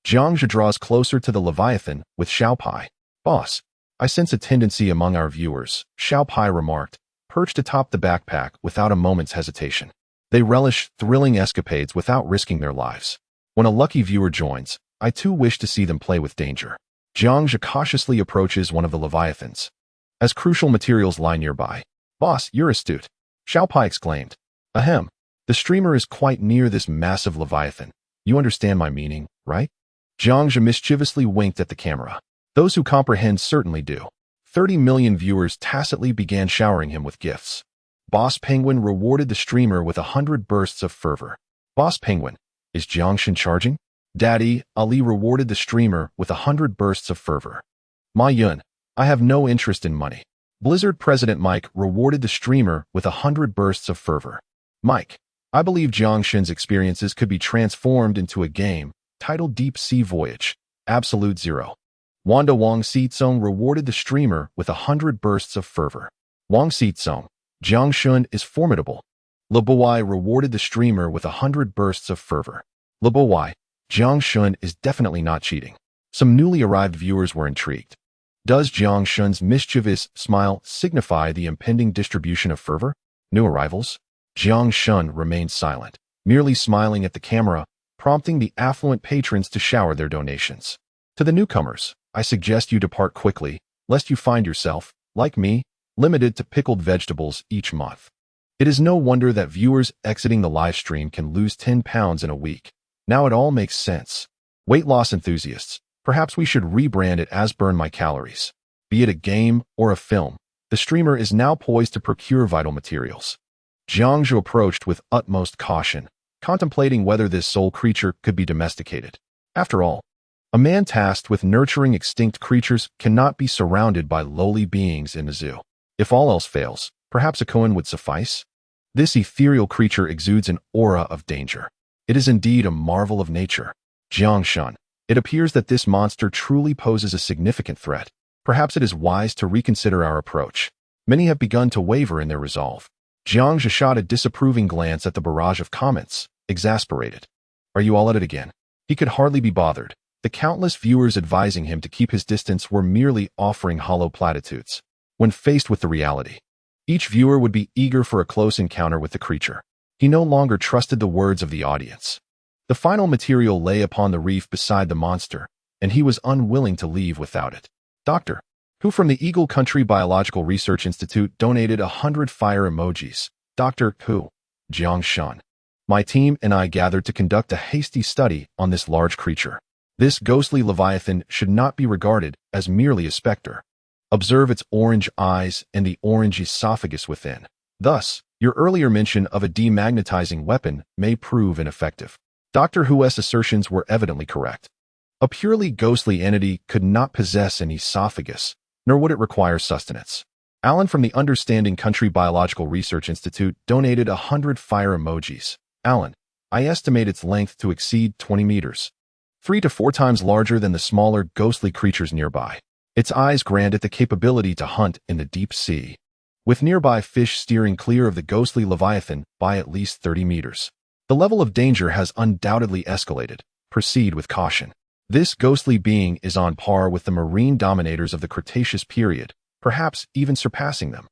Jiangxia draws closer to the Leviathan with Xiaopai. "Boss, I sense a tendency among our viewers," Xiaopai remarked, perched atop the backpack without a moment's hesitation. They relish thrilling escapades without risking their lives. When a lucky viewer joins, I too wish to see them play with danger. Jiangxia cautiously approaches one of the Leviathans. As crucial materials lie nearby. "Boss, you're astute," Xiaopai exclaimed. "Ahem. The streamer is quite near this massive Leviathan. You understand my meaning, right?" Jiangxia mischievously winked at the camera. Those who comprehend certainly do. 30 million viewers tacitly began showering him with gifts. Boss Penguin rewarded the streamer with 100 bursts of fervor. "Boss Penguin, is Jiangxia charging?" Daddy Ali rewarded the streamer with 100 bursts of fervor. "Ma Yun, I have no interest in money." Blizzard President Mike rewarded the streamer with 100 bursts of fervor. "Mike, I believe Jiangxia's experiences could be transformed into a game titled Deep Sea Voyage, Absolute Zero." Wanda Wang Xizong rewarded the streamer with 100 bursts of fervor. "Wang Xizong, Jiangxia is formidable." Lebuai rewarded the streamer with 100 bursts of fervor. "Lebuai, Jiangxia is definitely not cheating." Some newly arrived viewers were intrigued. Does Jiangxia's mischievous smile signify the impending distribution of fervor? New arrivals? Jiangxia remained silent, merely smiling at the camera, prompting the affluent patrons to shower their donations. To the newcomers, I suggest you depart quickly, lest you find yourself, like me, limited to pickled vegetables each month. It is no wonder that viewers exiting the live stream can lose 10 pounds in a week. Now it all makes sense. Weight loss enthusiasts, perhaps we should rebrand it as Burn My Calories. Be it a game or a film, the streamer is now poised to procure vital materials. Jiangxia approached with utmost caution, contemplating whether this soul creature could be domesticated. After all, a man tasked with nurturing extinct creatures cannot be surrounded by lowly beings in a zoo. If all else fails, perhaps a koan would suffice. This ethereal creature exudes an aura of danger. It is indeed a marvel of nature. Jiangxia, it appears that this monster truly poses a significant threat. Perhaps it is wise to reconsider our approach. Many have begun to waver in their resolve. Jiangxia shot a disapproving glance at the barrage of comments, exasperated. Are you all at it again? He could hardly be bothered. The countless viewers advising him to keep his distance were merely offering hollow platitudes. When faced with the reality, each viewer would be eager for a close encounter with the creature. He no longer trusted the words of the audience. The final material lay upon the reef beside the monster, and he was unwilling to leave without it. Dr. Who from the Eagle Country Biological Research Institute donated 100 fire emojis. Dr. Who, Jiangxia. My team and I gathered to conduct a hasty study on this large creature. This ghostly leviathan should not be regarded as merely a specter. Observe its orange eyes and the orange esophagus within. Thus, your earlier mention of a demagnetizing weapon may prove ineffective. Dr. Who's assertions were evidently correct. A purely ghostly entity could not possess an esophagus, nor would it require sustenance. Alan from the Understanding Country Biological Research Institute donated 100 fire emojis. Alan, I estimate its length to exceed 20 meters. 3 to 4 times larger than the smaller, ghostly creatures nearby. Its eyes grant it the capability to hunt in the deep sea, with nearby fish steering clear of the ghostly Leviathan by at least 30 meters. The level of danger has undoubtedly escalated. Proceed with caution. This ghostly being is on par with the marine dominators of the Cretaceous period, perhaps even surpassing them,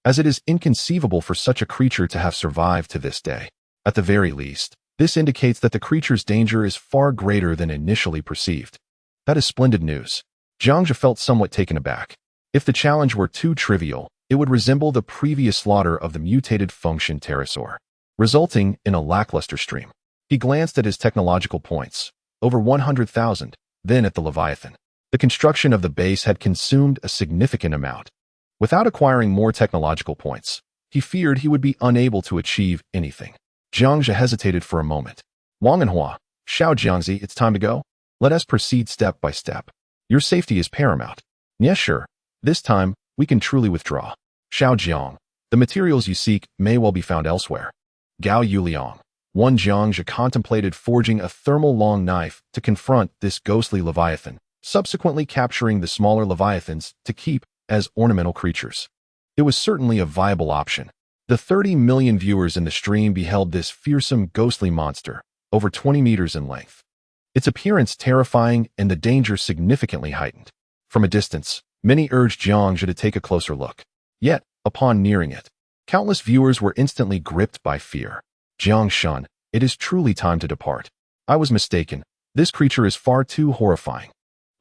as it is inconceivable for such a creature to have survived to this day. At the very least, this indicates that the creature's danger is far greater than initially perceived. That is splendid news. Jiangzhe felt somewhat taken aback. If the challenge were too trivial, it would resemble the previous slaughter of the mutated Fengshen pterosaur, resulting in a lackluster stream. He glanced at his technological points, over 100,000, then at the Leviathan. The construction of the base had consumed a significant amount. Without acquiring more technological points, he feared he would be unable to achieve anything. Jiangzhe hesitated for a moment. Wang and Hua, Xiao Jiangzi, it's time to go. Let us proceed step by step. Your safety is paramount. Yes, sure. This time, we can truly withdraw. Xiao Jiang, the materials you seek may well be found elsewhere. Gao Yuliang. One Jiangzhe contemplated forging a thermal long knife to confront this ghostly Leviathan, subsequently capturing the smaller Leviathans to keep as ornamental creatures. It was certainly a viable option. The 30 million viewers in the stream beheld this fearsome ghostly monster, over 20 meters in length. Its appearance terrifying and the danger significantly heightened. From a distance, many urged Jiangzhe to take a closer look. Yet, upon nearing it, countless viewers were instantly gripped by fear. Jiang Shun, it is truly time to depart. I was mistaken. This creature is far too horrifying.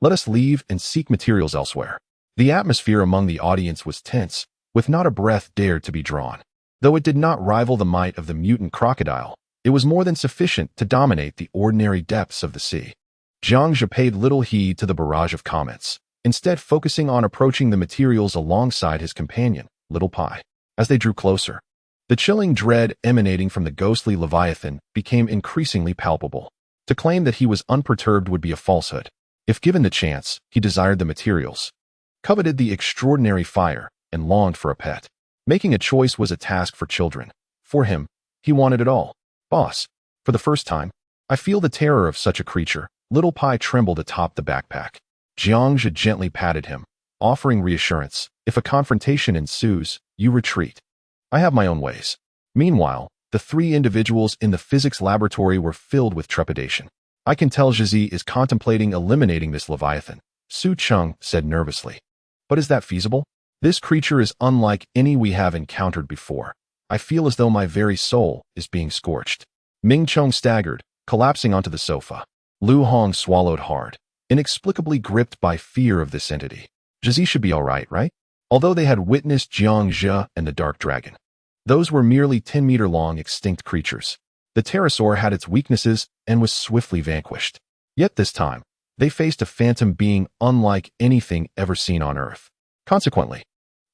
Let us leave and seek materials elsewhere. The atmosphere among the audience was tense, with not a breath dared to be drawn. Though it did not rival the might of the mutant crocodile, it was more than sufficient to dominate the ordinary depths of the sea. Jiangzhe paid little heed to the barrage of comments, instead focusing on approaching the materials alongside his companion, Little Pai. As they drew closer, the chilling dread emanating from the ghostly Leviathan became increasingly palpable. To claim that he was unperturbed would be a falsehood. If given the chance, he desired the materials, coveted the extraordinary fire, and longed for a pet. Making a choice was a task for children. For him, he wanted it all. Boss, for the first time, I feel the terror of such a creature. Little Pai trembled atop the backpack. Jiangzhe gently patted him, offering reassurance. If a confrontation ensues, you retreat. I have my own ways. Meanwhile, the 3 individuals in the physics laboratory were filled with trepidation. I can tell Zhi is contemplating eliminating this Leviathan, Su Cheng said nervously. But is that feasible? This creature is unlike any we have encountered before. I feel as though my very soul is being scorched. Ming Chong staggered, collapsing onto the sofa. Lu Hong swallowed hard, inexplicably gripped by fear of this entity. Zhi should be all right? Although they had witnessed Jiangzhe and the Dark Dragon, those were merely 10-meter-long extinct creatures. The pterosaur had its weaknesses and was swiftly vanquished. Yet this time, they faced a phantom being unlike anything ever seen on Earth. Consequently,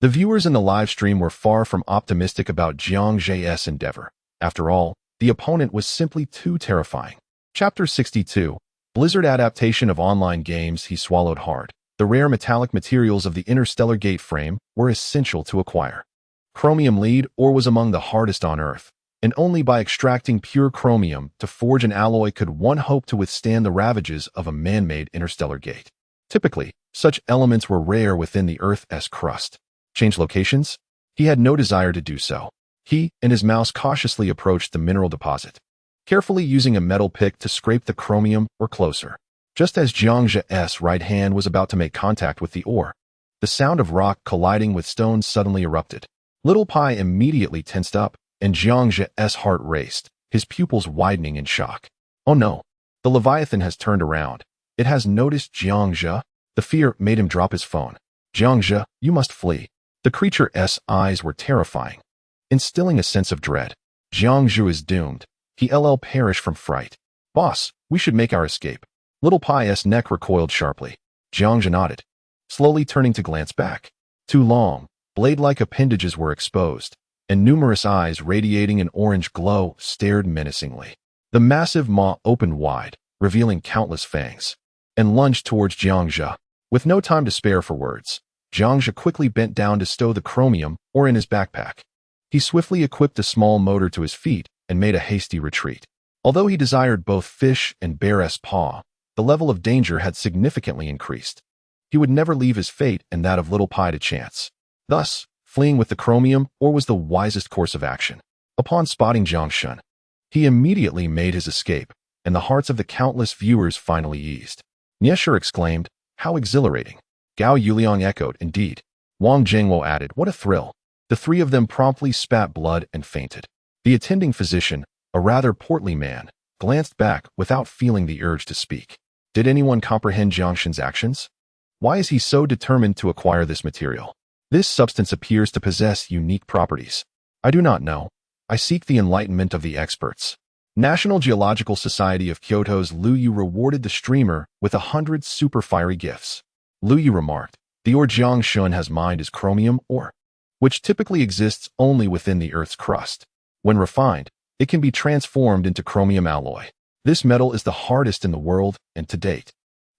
the viewers in the live stream were far from optimistic about Jiangzhe's endeavor. After all, the opponent was simply too terrifying. Chapter 62, Blizzard adaptation of online games. He swallowed hard. The rare metallic materials of the interstellar gate frame were essential to acquire. Chromium lead ore was among the hardest on Earth, and only by extracting pure chromium to forge an alloy could one hope to withstand the ravages of a man-made interstellar gate. Typically, such elements were rare within the Earth's crust. Change locations? He had no desire to do so. He and his mouse cautiously approached the mineral deposit, carefully using a metal pick to scrape the chromium or closer. Just as Jiangzhe's right hand was about to make contact with the ore, the sound of rock colliding with stone suddenly erupted. Little Pai immediately tensed up, and Jiangzhe's heart raced, his pupils widening in shock. Oh no! The Leviathan has turned around. It has noticed Jiangzhe. The fear made him drop his phone. Jiangzhe, you must flee. The creature's eyes were terrifying, instilling a sense of dread. Jiangzhe is doomed. He'll perish from fright. Boss, we should make our escape. Little Pai's neck recoiled sharply. Jiangzhe nodded, slowly turning to glance back. Two long, blade-like appendages were exposed, and numerous eyes radiating an orange glow stared menacingly. The massive maw opened wide, revealing countless fangs, and lunged towards Jiangzhe. With no time to spare for words, Jiang Zhe quickly bent down to stow the chromium ore in his backpack. He swiftly equipped a small motor to his feet and made a hasty retreat. Although he desired both fish and bear's paw, the level of danger had significantly increased. He would never leave his fate and that of Little Pai to chance. Thus, fleeing with the chromium ore was the wisest course of action. Upon spotting Jiang Shun, he immediately made his escape, and the hearts of the countless viewers finally eased. Niesher exclaimed, "How exhilarating!" Gao Yuliang echoed, "Indeed." Wang Jingwo added, "What a thrill!" The three of them promptly spat blood and fainted. The attending physician, a rather portly man, glanced back without feeling the urge to speak. Did anyone comprehend Jiang Shun's actions? Why is he so determined to acquire this material? This substance appears to possess unique properties. I do not know. I seek the enlightenment of the experts. National Geological Society of Kyoto's Liu Yu rewarded the streamer with 100 super fiery gifts. Liu Yu remarked, "The ore Jiang Shun has mined is chromium ore, which typically exists only within the Earth's crust. When refined, it can be transformed into chromium alloy. This metal is the hardest in the world and to date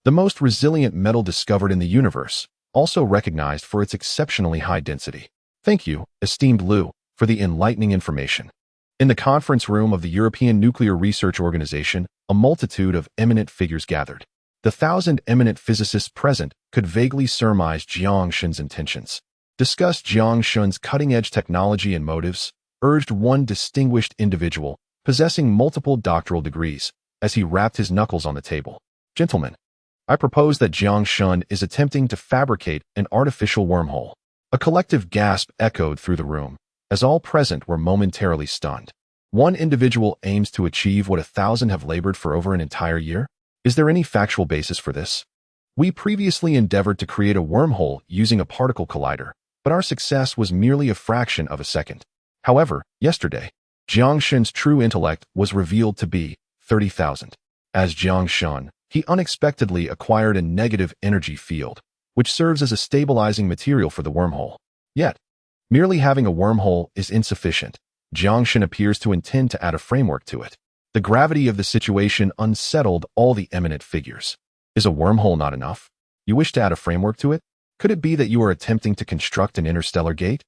the most resilient metal discovered in the universe, also recognized for its exceptionally high density. Thank you, esteemed Liu, for the enlightening information." In the conference room of the European Nuclear Research Organization, a multitude of eminent figures gathered. The 1,000 eminent physicists present could vaguely surmise Jiang Shun's intentions, discussed Jiang Shun's cutting-edge technology and motives, urged one distinguished individual, possessing multiple doctoral degrees, as he rapped his knuckles on the table. "Gentlemen, I propose that Jiang Shun is attempting to fabricate an artificial wormhole." A collective gasp echoed through the room, as all present were momentarily stunned. One individual aims to achieve what 1,000 have labored for over an entire year? Is there any factual basis for this? We previously endeavored to create a wormhole using a particle collider, but our success was merely a fraction of a second. However, yesterday, Jiang Shun's true intellect was revealed to be 30,000. As Jiang Shun, he unexpectedly acquired a negative energy field, which serves as a stabilizing material for the wormhole. Yet, merely having a wormhole is insufficient. Jiang Shun appears to intend to add a framework to it. The gravity of the situation unsettled all the eminent figures. Is a wormhole not enough? You wish to add a framework to it? Could it be that you are attempting to construct an interstellar gate?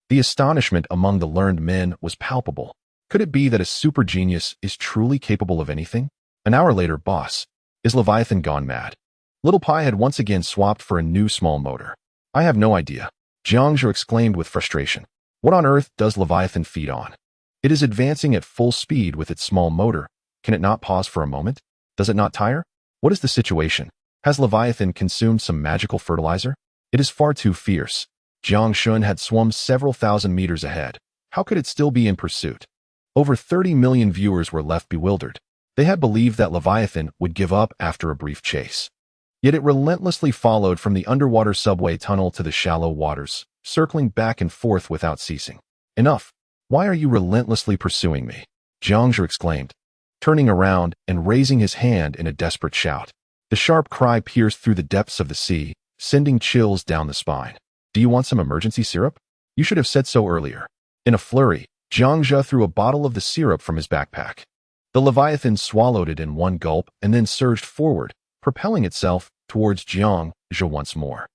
The astonishment among the learned men was palpable. Could it be that a super genius is truly capable of anything? An hour later, boss, is Leviathan gone mad? Little Pai had once again swapped for a new small motor. I have no idea, Jiang Zhe exclaimed with frustration. What on earth does Leviathan feed on? It is advancing at full speed with its small motor. Can it not pause for a moment? Does it not tire? What is the situation? Has Leviathan consumed some magical fertilizer? It is far too fierce. Jiang Shun had swum several thousand meters ahead. How could it still be in pursuit? Over 30 million viewers were left bewildered. They had believed that Leviathan would give up after a brief chase. Yet it relentlessly followed from the underwater subway tunnel to the shallow waters, circling back and forth without ceasing. Enough! Why are you relentlessly pursuing me? Jiang Zhe exclaimed, turning around and raising his hand in a desperate shout. The sharp cry pierced through the depths of the sea, sending chills down the spine. Do you want some emergency syrup? You should have said so earlier. In a flurry, Jiang Zhe threw a bottle of the syrup from his backpack. The Leviathan swallowed it in one gulp and then surged forward, propelling itself towards Jiang Zhe once more.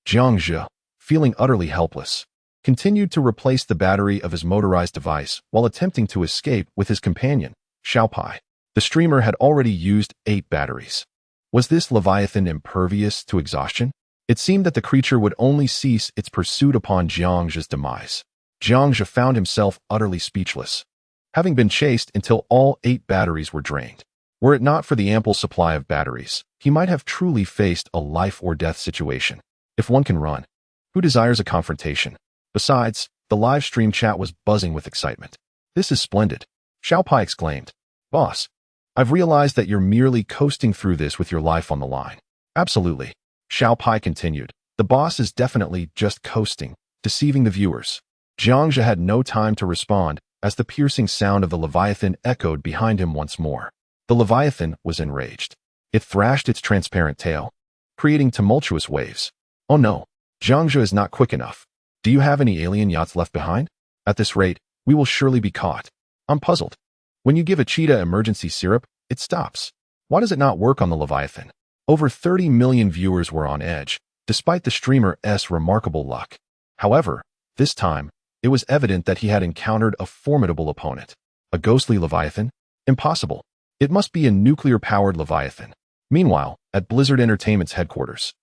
Jiang Zhe, feeling utterly helpless, continued to replace the battery of his motorized device while attempting to escape with his companion, Xiao Pai. The streamer had already used 8 batteries. Was this Leviathan impervious to exhaustion? It seemed that the creature would only cease its pursuit upon Jiang Zhe's demise. Jiang Zhe found himself utterly speechless, having been chased until all 8 batteries were drained. Were it not for the ample supply of batteries, he might have truly faced a life-or-death situation. If one can run, who desires a confrontation? Besides, the live stream chat was buzzing with excitement. This is splendid, Xiao Pai exclaimed. Boss, I've realized that you're merely coasting through this with your life on the line. Absolutely, Xiao Pai continued. The boss is definitely just coasting, deceiving the viewers. Jiang Zhe had no time to respond as the piercing sound of the Leviathan echoed behind him once more. The Leviathan was enraged. It thrashed its transparent tail, creating tumultuous waves. Oh no, Jiang Zhe is not quick enough. Do you have any alien yachts left behind? At this rate, we will surely be caught. I'm puzzled. When you give a cheetah emergency syrup, it stops. Why does it not work on the Leviathan? Over 30 million viewers were on edge, despite the streamer's remarkable luck. However, this time, it was evident that he had encountered a formidable opponent. A ghostly Leviathan? Impossible. It must be a nuclear-powered Leviathan. Meanwhile, at Blizzard Entertainment's headquarters,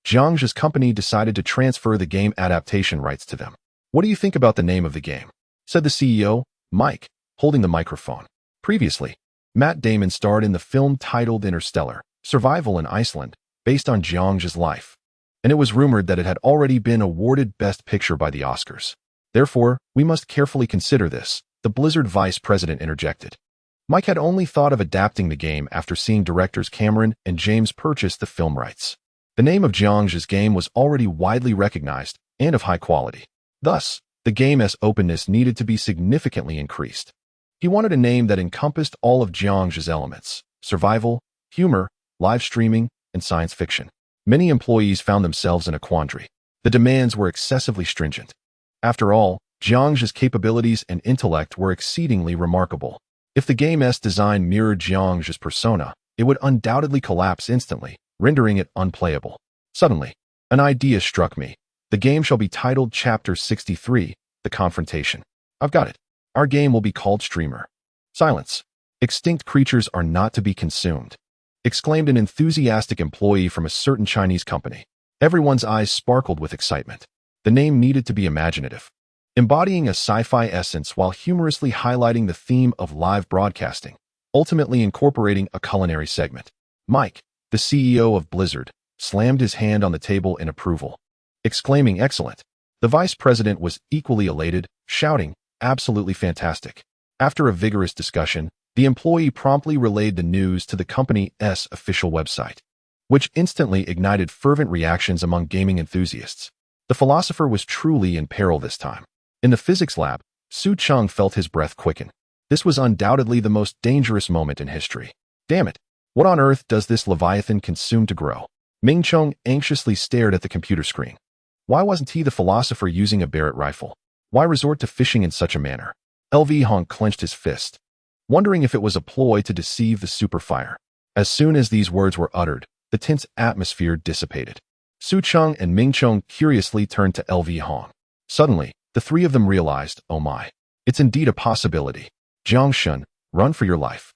Jiang's company decided to transfer the game adaptation rights to them. "What do you think about the name of the game?" said the CEO, Mike, holding the microphone. Previously, Matt Damon starred in the film titled Interstellar: Survival in Iceland, based on Jiang's life, and it was rumored that it had already been awarded Best Picture by the Oscars. "Therefore, we must carefully consider this," the Blizzard vice president interjected. Mike had only thought of adapting the game after seeing directors Cameron and James purchase the film rights. The name of Jiang's game was already widely recognized and of high quality. Thus, the game's openness needed to be significantly increased. He wanted a name that encompassed all of Jiang's elements: survival, humor, live streaming, and science fiction. Many employees found themselves in a quandary. The demands were excessively stringent. After all, Jiang's capabilities and intellect were exceedingly remarkable. If the game's design mirrored Jiang's persona, it would undoubtedly collapse instantly, rendering it unplayable. Suddenly, an idea struck me. The game shall be titled Chapter 63, The Confrontation. I've got it. Our game will be called Streamer. Silence. Extinct creatures are not to be consumed, exclaimed an enthusiastic employee from a certain Chinese company. Everyone's eyes sparkled with excitement. The name needed to be imaginative, embodying a sci-fi essence while humorously highlighting the theme of live broadcasting, ultimately incorporating a culinary segment. Mike, the CEO of Blizzard, slammed his hand on the table in approval, exclaiming, "Excellent." The vice president was equally elated, shouting, "Absolutely fantastic." After a vigorous discussion, the employee promptly relayed the news to the company's official website, which instantly ignited fervent reactions among gaming enthusiasts. The philosopher was truly in peril this time. In the physics lab, Su Cheng felt his breath quicken. This was undoubtedly the most dangerous moment in history. Damn it! What on earth does this Leviathan consume to grow? Ming Chong anxiously stared at the computer screen. Why wasn't he the philosopher using a Barrett rifle? Why resort to fishing in such a manner? LV Hong clenched his fist, wondering if it was a ploy to deceive the superfire. As soon as these words were uttered, the tense atmosphere dissipated. Su Cheng and Ming Chong curiously turned to LV Hong. Suddenly, the three of them realized, "Oh my, it's indeed a possibility." "Jiang Shun, run for your life.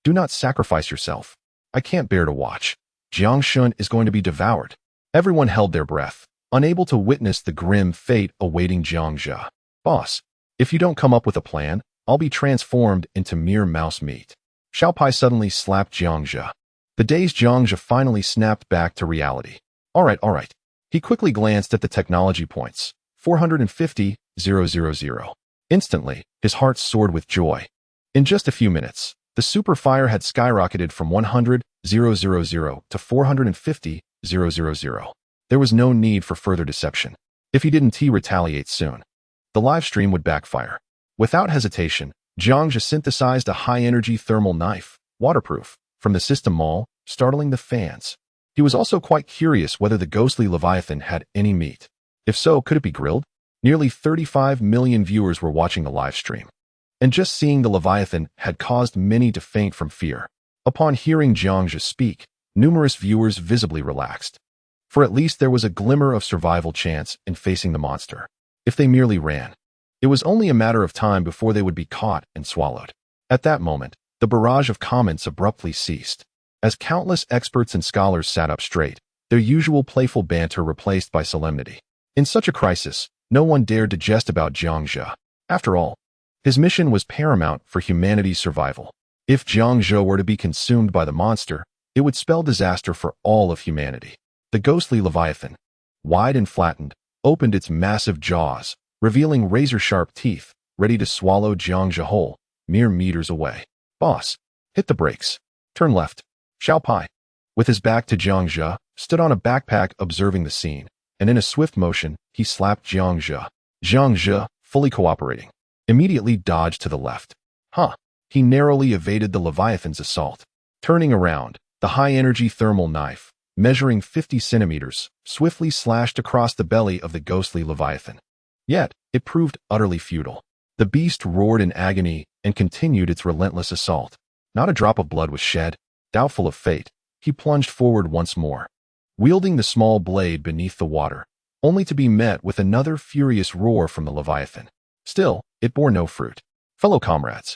Do not sacrifice yourself. I can't bear to watch. Jiang Shun is going to be devoured." Everyone held their breath, unable to witness the grim fate awaiting Jiang Zhe. "Boss, if you don't come up with a plan, I'll be transformed into mere mouse meat." Xiao Pai suddenly slapped Jiang Zhe. The dazed Jiang Zhe finally snapped back to reality. All right. He quickly glanced at the technology points. 450,000. Instantly, his heart soared with joy. In just a few minutes, the superfire had skyrocketed from 100,000 to 450,000. There was no need for further deception. If he didn't retaliate soon, the live stream would backfire. Without hesitation, Jiang Zhe synthesized a high-energy thermal knife, waterproof, from the system mall, startling the fans. He was also quite curious whether the ghostly Leviathan had any meat. If so, could it be grilled? Nearly 35 million viewers were watching the live stream, and just seeing the Leviathan had caused many to faint from fear. Upon hearing Jiang Zhe speak, numerous viewers visibly relaxed. For at least there was a glimmer of survival chance in facing the monster. If they merely ran, it was only a matter of time before they would be caught and swallowed. At that moment, the barrage of comments abruptly ceased, as countless experts and scholars sat up straight, their usual playful banter replaced by solemnity. In such a crisis, no one dared to jest about Jiang Zhe. After all, his mission was paramount for humanity's survival. If Jiang Zhe were to be consumed by the monster, it would spell disaster for all of humanity. The ghostly Leviathan, wide and flattened, opened its massive jaws, revealing razor-sharp teeth, ready to swallow Jiang Zhe whole, mere meters away. "Boss, hit the brakes. Turn left." Xiao Pai, with his back to Jiang Zhe, stood on a backpack observing the scene, and in a swift motion, he slapped Jiang Zhe. Jiang Zhe, fully cooperating, immediately dodged to the left. He narrowly evaded the Leviathan's assault. Turning around, the high-energy thermal knife, measuring 50 centimeters, swiftly slashed across the belly of the ghostly Leviathan. Yet, it proved utterly futile. The beast roared in agony and continued its relentless assault. Not a drop of blood was shed. Doubtful of fate, he plunged forward once more. wielding the small blade beneath the water, only to be met with another furious roar from the Leviathan. Still, it bore no fruit. Fellow comrades,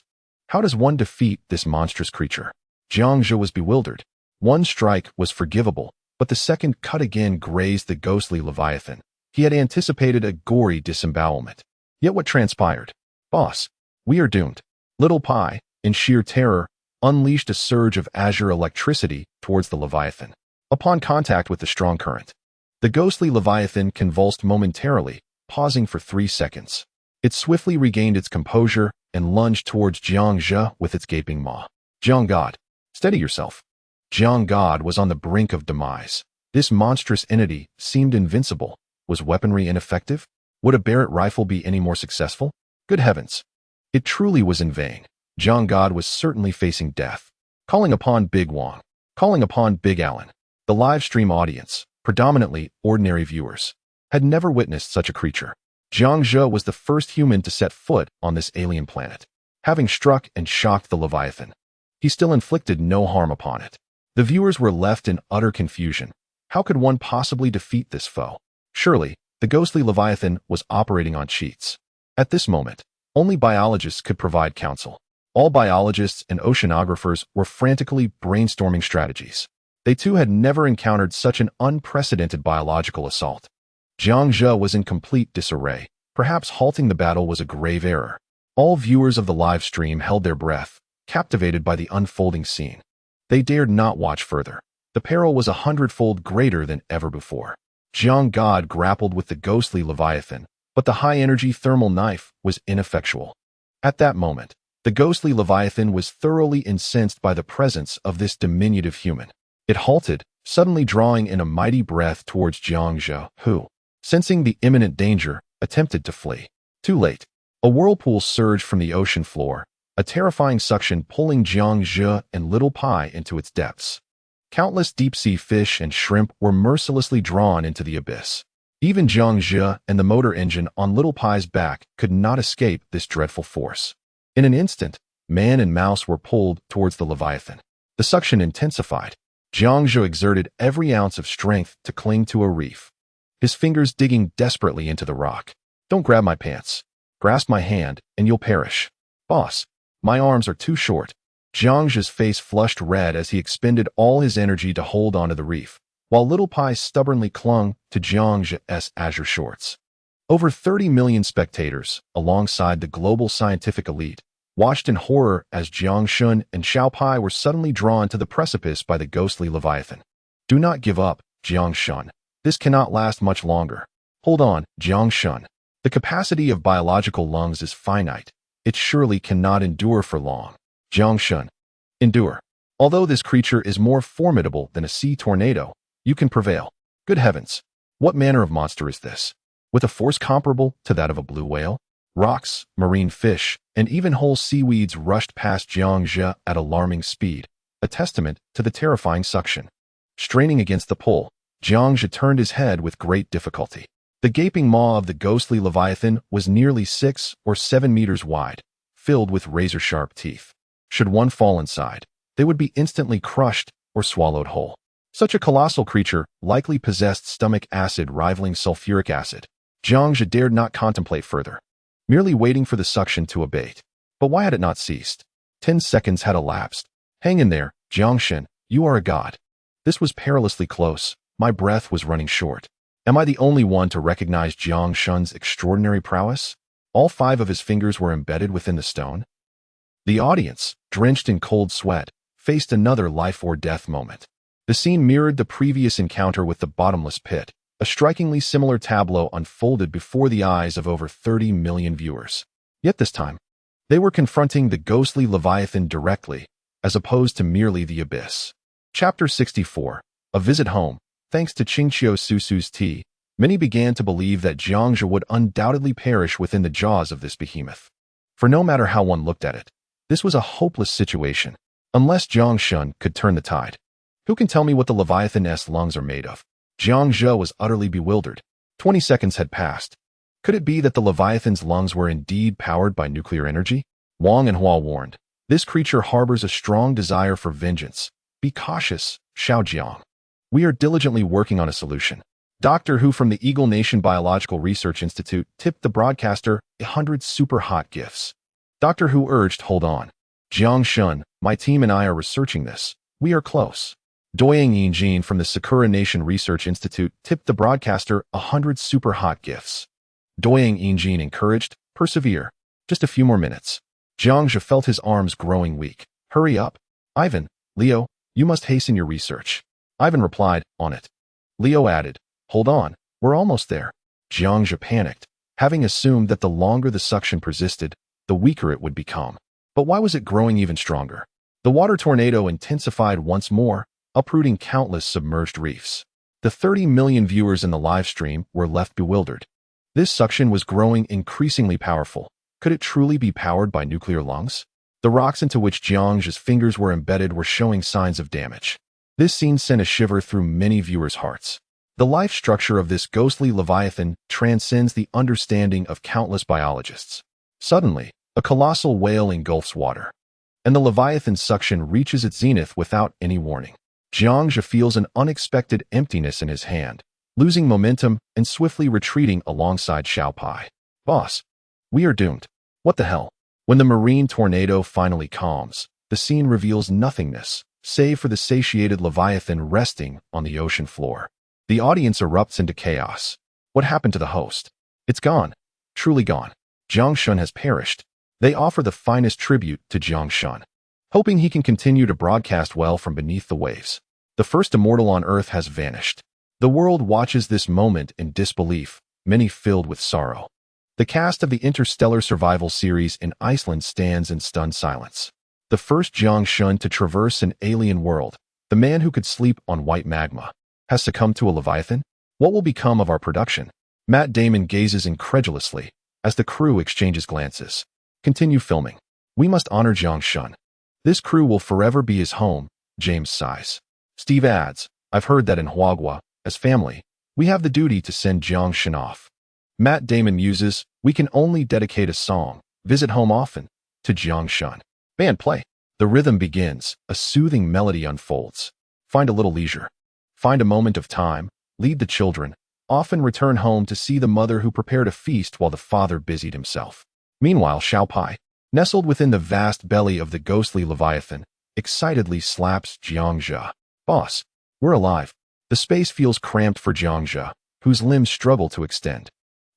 how does one defeat this monstrous creature? Jiang Zhe was bewildered. One strike was forgivable, but the second cut again grazed the ghostly Leviathan. He had anticipated a gory disembowelment. Yet what transpired? Boss, we are doomed. Little Pai, in sheer terror, unleashed a surge of azure electricity towards the Leviathan. Upon contact with the strong current, the ghostly Leviathan convulsed momentarily, pausing for 3 seconds. It swiftly regained its composure and lunged towards Jiang Zhe with its gaping maw. Jiang God, steady yourself. Jiang God was on the brink of demise. This monstrous entity seemed invincible. Was weaponry ineffective? Would a Barrett rifle be any more successful? Good heavens! It truly was in vain. Jiang God was certainly facing death. Calling upon Big Wang. Calling upon Big Allen. The live stream audience, predominantly ordinary viewers, had never witnessed such a creature. Jiang Zhe was the first human to set foot on this alien planet. Having struck and shocked the Leviathan, he still inflicted no harm upon it. The viewers were left in utter confusion. How could one possibly defeat this foe? Surely, the ghostly Leviathan was operating on cheats. At this moment, only biologists could provide counsel. All biologists and oceanographers were frantically brainstorming strategies. They too had never encountered such an unprecedented biological assault. Jiang Zhe was in complete disarray. Perhaps halting the battle was a grave error. All viewers of the live stream held their breath, captivated by the unfolding scene. They dared not watch further. The peril was 100-fold greater than ever before. Jiang God grappled with the ghostly Leviathan, but the high-energy thermal knife was ineffectual. At that moment, the ghostly Leviathan was thoroughly incensed by the presence of this diminutive human. It halted, suddenly drawing in a mighty breath towards Jiang Zhe, who, sensing the imminent danger, attempted to flee. Too late. A whirlpool surged from the ocean floor, a terrifying suction pulling Jiang Zhe and Little Pai into its depths. Countless deep-sea fish and shrimp were mercilessly drawn into the abyss. Even Jiang Zhe and the motor engine on Little Pai's back could not escape this dreadful force. In an instant, man and mouse were pulled towards the Leviathan. The suction intensified. Jiang Zhe exerted every ounce of strength to cling to a reef, his fingers digging desperately into the rock. Don't grab my pants. Grasp my hand, and you'll perish. Boss, my arms are too short. Jiang Zhe's face flushed red as he expended all his energy to hold onto the reef, while Little Pai stubbornly clung to Jiang Zhe's azure shorts. Over 30 million spectators, alongside the global scientific elite, watched in horror as Jiang Shun and Xiao Pai were suddenly drawn to the precipice by the ghostly Leviathan. Do not give up, Jiang Shun. This cannot last much longer. Hold on, Jiang Shun. The capacity of biological lungs is finite. It surely cannot endure for long. Jiang Shun. Endure. Although this creature is more formidable than a sea tornado, you can prevail. Good heavens. What manner of monster is this? With a force comparable to that of a blue whale? Rocks, marine fish, and even whole seaweeds rushed past Jiang Zhe at alarming speed, a testament to the terrifying suction. Straining against the pull, Jiang Zhe turned his head with great difficulty. The gaping maw of the ghostly Leviathan was nearly 6 or 7 meters wide, filled with razor-sharp teeth. Should one fall inside, they would be instantly crushed or swallowed whole. Such a colossal creature likely possessed stomach acid rivaling sulfuric acid. Jiang Zhe dared not contemplate further, merely waiting for the suction to abate. But why had it not ceased? 10 seconds had elapsed. Hang in there, Jiang Shun, you are a god. This was perilously close. My breath was running short. Am I the only one to recognize Jiang Shun's extraordinary prowess? All 5 of his fingers were embedded within the stone. The audience, drenched in cold sweat, faced another life-or-death moment. The scene mirrored the previous encounter with the bottomless pit. A strikingly similar tableau unfolded before the eyes of over 30 million viewers. Yet this time, they were confronting the ghostly Leviathan directly, as opposed to merely the abyss. Chapter 64. A Visit Home. Thanks to Qingqiu Susu's tea, many began to believe that Jiang Zhe would undoubtedly perish within the jaws of this behemoth. For no matter how one looked at it, this was a hopeless situation, unless Jiang Shun could turn the tide. Who can tell me what the Leviathan's lungs are made of? Jiang Zhe was utterly bewildered. 20 seconds had passed. Could it be that the Leviathan's lungs were indeed powered by nuclear energy? Wang and Hua warned. This creature harbors a strong desire for vengeance. Be cautious, Xiao Jiang. We are diligently working on a solution. Doctor Who from the Eagle Nation Biological Research Institute tipped the broadcaster 100 super hot gifts. Doctor Who urged, hold on. Jiang Shun, my team and I are researching this. We are close. Doyang Yinjin from the Sakura Nation Research Institute tipped the broadcaster 100 super hot gifts. Doyang Yinjin encouraged, persevere. Just a few more minutes. Jiang Zhe felt his arms growing weak. Hurry up. Ivan, Leo, you must hasten your research. Ivan replied, on it. Leo added, hold on, we're almost there. Jiang Zhe panicked, having assumed that the longer the suction persisted, the weaker it would become. But why was it growing even stronger? The water tornado intensified once more, uprooting countless submerged reefs. The 30 million viewers in the live stream were left bewildered. This suction was growing increasingly powerful. Could it truly be powered by nuclear lungs? The rocks into which Jiang Zhe's fingers were embedded were showing signs of damage. This scene sent a shiver through many viewers' hearts. The life structure of this ghostly leviathan transcends the understanding of countless biologists. Suddenly, a colossal whale engulfs water, and the leviathan's suction reaches its zenith without any warning. Jiang Zhe feels an unexpected emptiness in his hand, losing momentum and swiftly retreating alongside Xiao Pai. Boss, we are doomed. What the hell? When the marine tornado finally calms, the scene reveals nothingness, save for the satiated leviathan resting on the ocean floor. The audience erupts into chaos. What happened to the host? It's gone. Truly gone. Jiang Shun has perished. They offer the finest tribute to Jiang Shun, hoping he can continue to broadcast well from beneath the waves. The first immortal on Earth has vanished. The world watches this moment in disbelief, many filled with sorrow. The cast of the Interstellar Survival series in Iceland stands in stunned silence. The first Jiang Shun to traverse an alien world, the man who could sleep on white magma, has succumbed to a leviathan? What will become of our production? Matt Damon gazes incredulously as the crew exchanges glances. Continue filming. We must honor Jiang Shun. This crew will forever be his home, James sighs. Steve adds, I've heard that in Huagua, as family, we have the duty to send Jiang Shun off. Matt Damon muses, we can only dedicate a song, visit home often, to Jiang Shun. Band play. The rhythm begins, a soothing melody unfolds. Find a little leisure. Find a moment of time, lead the children, often return home to see the mother who prepared a feast while the father busied himself. Meanwhile, Xiao Pai, nestled within the vast belly of the ghostly leviathan, excitedly slaps Jiang Zhe. Boss, we're alive. The space feels cramped for Jiang Zhe, whose limbs struggle to extend.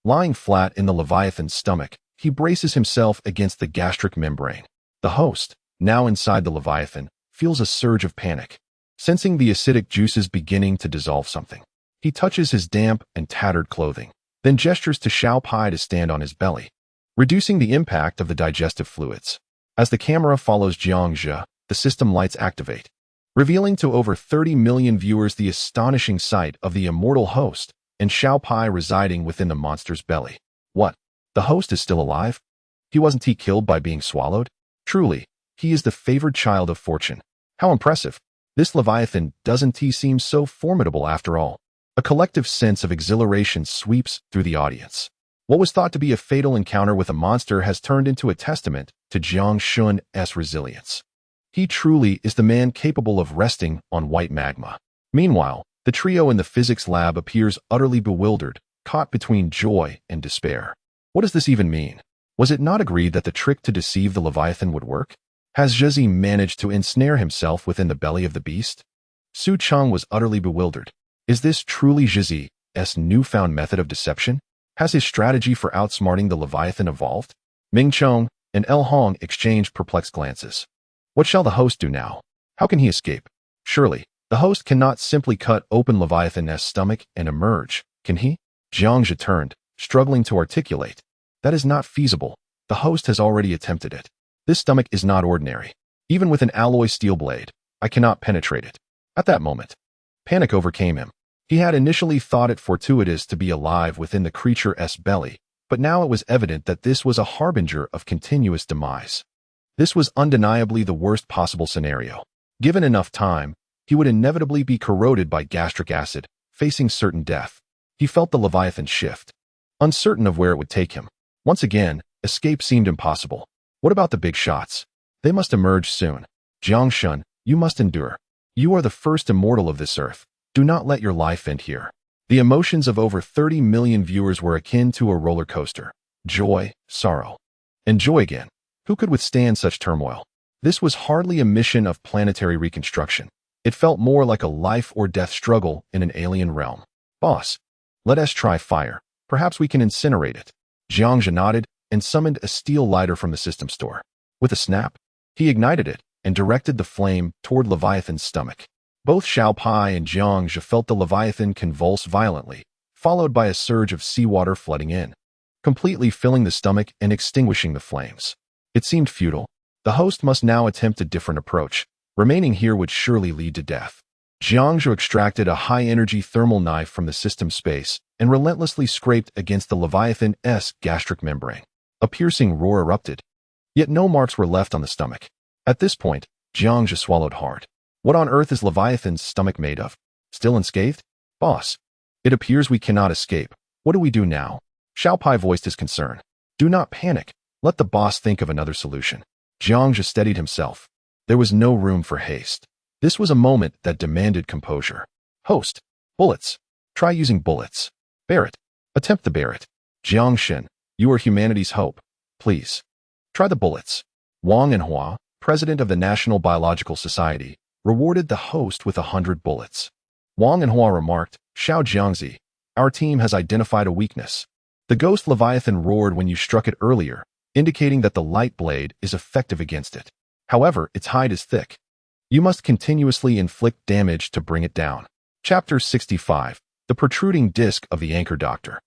Lying flat in the leviathan's stomach, he braces himself against the gastric membrane. The host, now inside the leviathan, feels a surge of panic. Sensing the acidic juices beginning to dissolve something, he touches his damp and tattered clothing, then gestures to Xiao Pai to stand on his belly, reducing the impact of the digestive fluids. As the camera follows Jiang Zhe, the system lights activate, revealing to over 30 million viewers the astonishing sight of the immortal host and Xiao Pai residing within the monster's belly. What? The host is still alive? Wasn't he killed by being swallowed? Truly, he is the favored child of fortune. How impressive. This leviathan doesn't seem so formidable after all. A collective sense of exhilaration sweeps through the audience. What was thought to be a fatal encounter with a monster has turned into a testament to Jiang Shun's resilience. He truly is the man capable of resting on white magma. Meanwhile, the trio in the physics lab appears utterly bewildered, caught between joy and despair. What does this even mean? Was it not agreed that the trick to deceive the leviathan would work? Has Zhezi managed to ensnare himself within the belly of the beast? Su Cheng was utterly bewildered. Is this truly Zhezi's newfound method of deception? Has his strategy for outsmarting the leviathan evolved? Ming Chong and El Hong exchanged perplexed glances. What shall the host do now? How can he escape? Surely, the host cannot simply cut open Leviathan's stomach and emerge, can he? Jiang Zhe turned, struggling to articulate. That is not feasible. The host has already attempted it. This stomach is not ordinary. Even with an alloy steel blade, I cannot penetrate it. At that moment, panic overcame him. He had initially thought it fortuitous to be alive within the creature's belly, but now it was evident that this was a harbinger of continuous demise. This was undeniably the worst possible scenario. Given enough time, he would inevitably be corroded by gastric acid, facing certain death. He felt the Leviathan shift, uncertain of where it would take him. Once again, escape seemed impossible. What about the big shots? They must emerge soon. Jiang Shun, you must endure. You are the first immortal of this earth. Do not let your life end here. The emotions of over 30 million viewers were akin to a roller coaster. Joy, sorrow, and joy again. Who could withstand such turmoil? This was hardly a mission of planetary reconstruction. It felt more like a life-or-death struggle in an alien realm. Boss, let us try fire. Perhaps we can incinerate it. Jiangxia nodded and summoned a steel lighter from the system store. With a snap, he ignited it and directed the flame toward Leviathan's stomach. Both Xiao Pai and Jiangxia felt the Leviathan convulse violently, followed by a surge of seawater flooding in, completely filling the stomach and extinguishing the flames. It seemed futile. The host must now attempt a different approach. Remaining here would surely lead to death. Jiangxia extracted a high-energy thermal knife from the system space and relentlessly scraped against the Leviathan's gastric membrane. A piercing roar erupted. Yet no marks were left on the stomach. At this point, Jiangxia swallowed hard. What on earth is Leviathan's stomach made of? Still unscathed? Boss, it appears we cannot escape. What do we do now? Xiao Pai voiced his concern. Do not panic. Let the boss think of another solution. Jiangxia steadied himself. There was no room for haste. This was a moment that demanded composure. Host, bullets. Try using bullets. Barrett, attempt the Barrett. Jiangxin, you are humanity's hope. Please. Try the bullets. Wang Enhua, president of the National Biological Society, rewarded the host with 100 bullets. Wang Enhua remarked, Xiao Jiangzi, our team has identified a weakness. The ghost Leviathan roared when you struck it earlier, indicating that the light blade is effective against it. However, its hide is thick. You must continuously inflict damage to bring it down. Chapter 65, The Protruding Disc of the Anchor Doctor,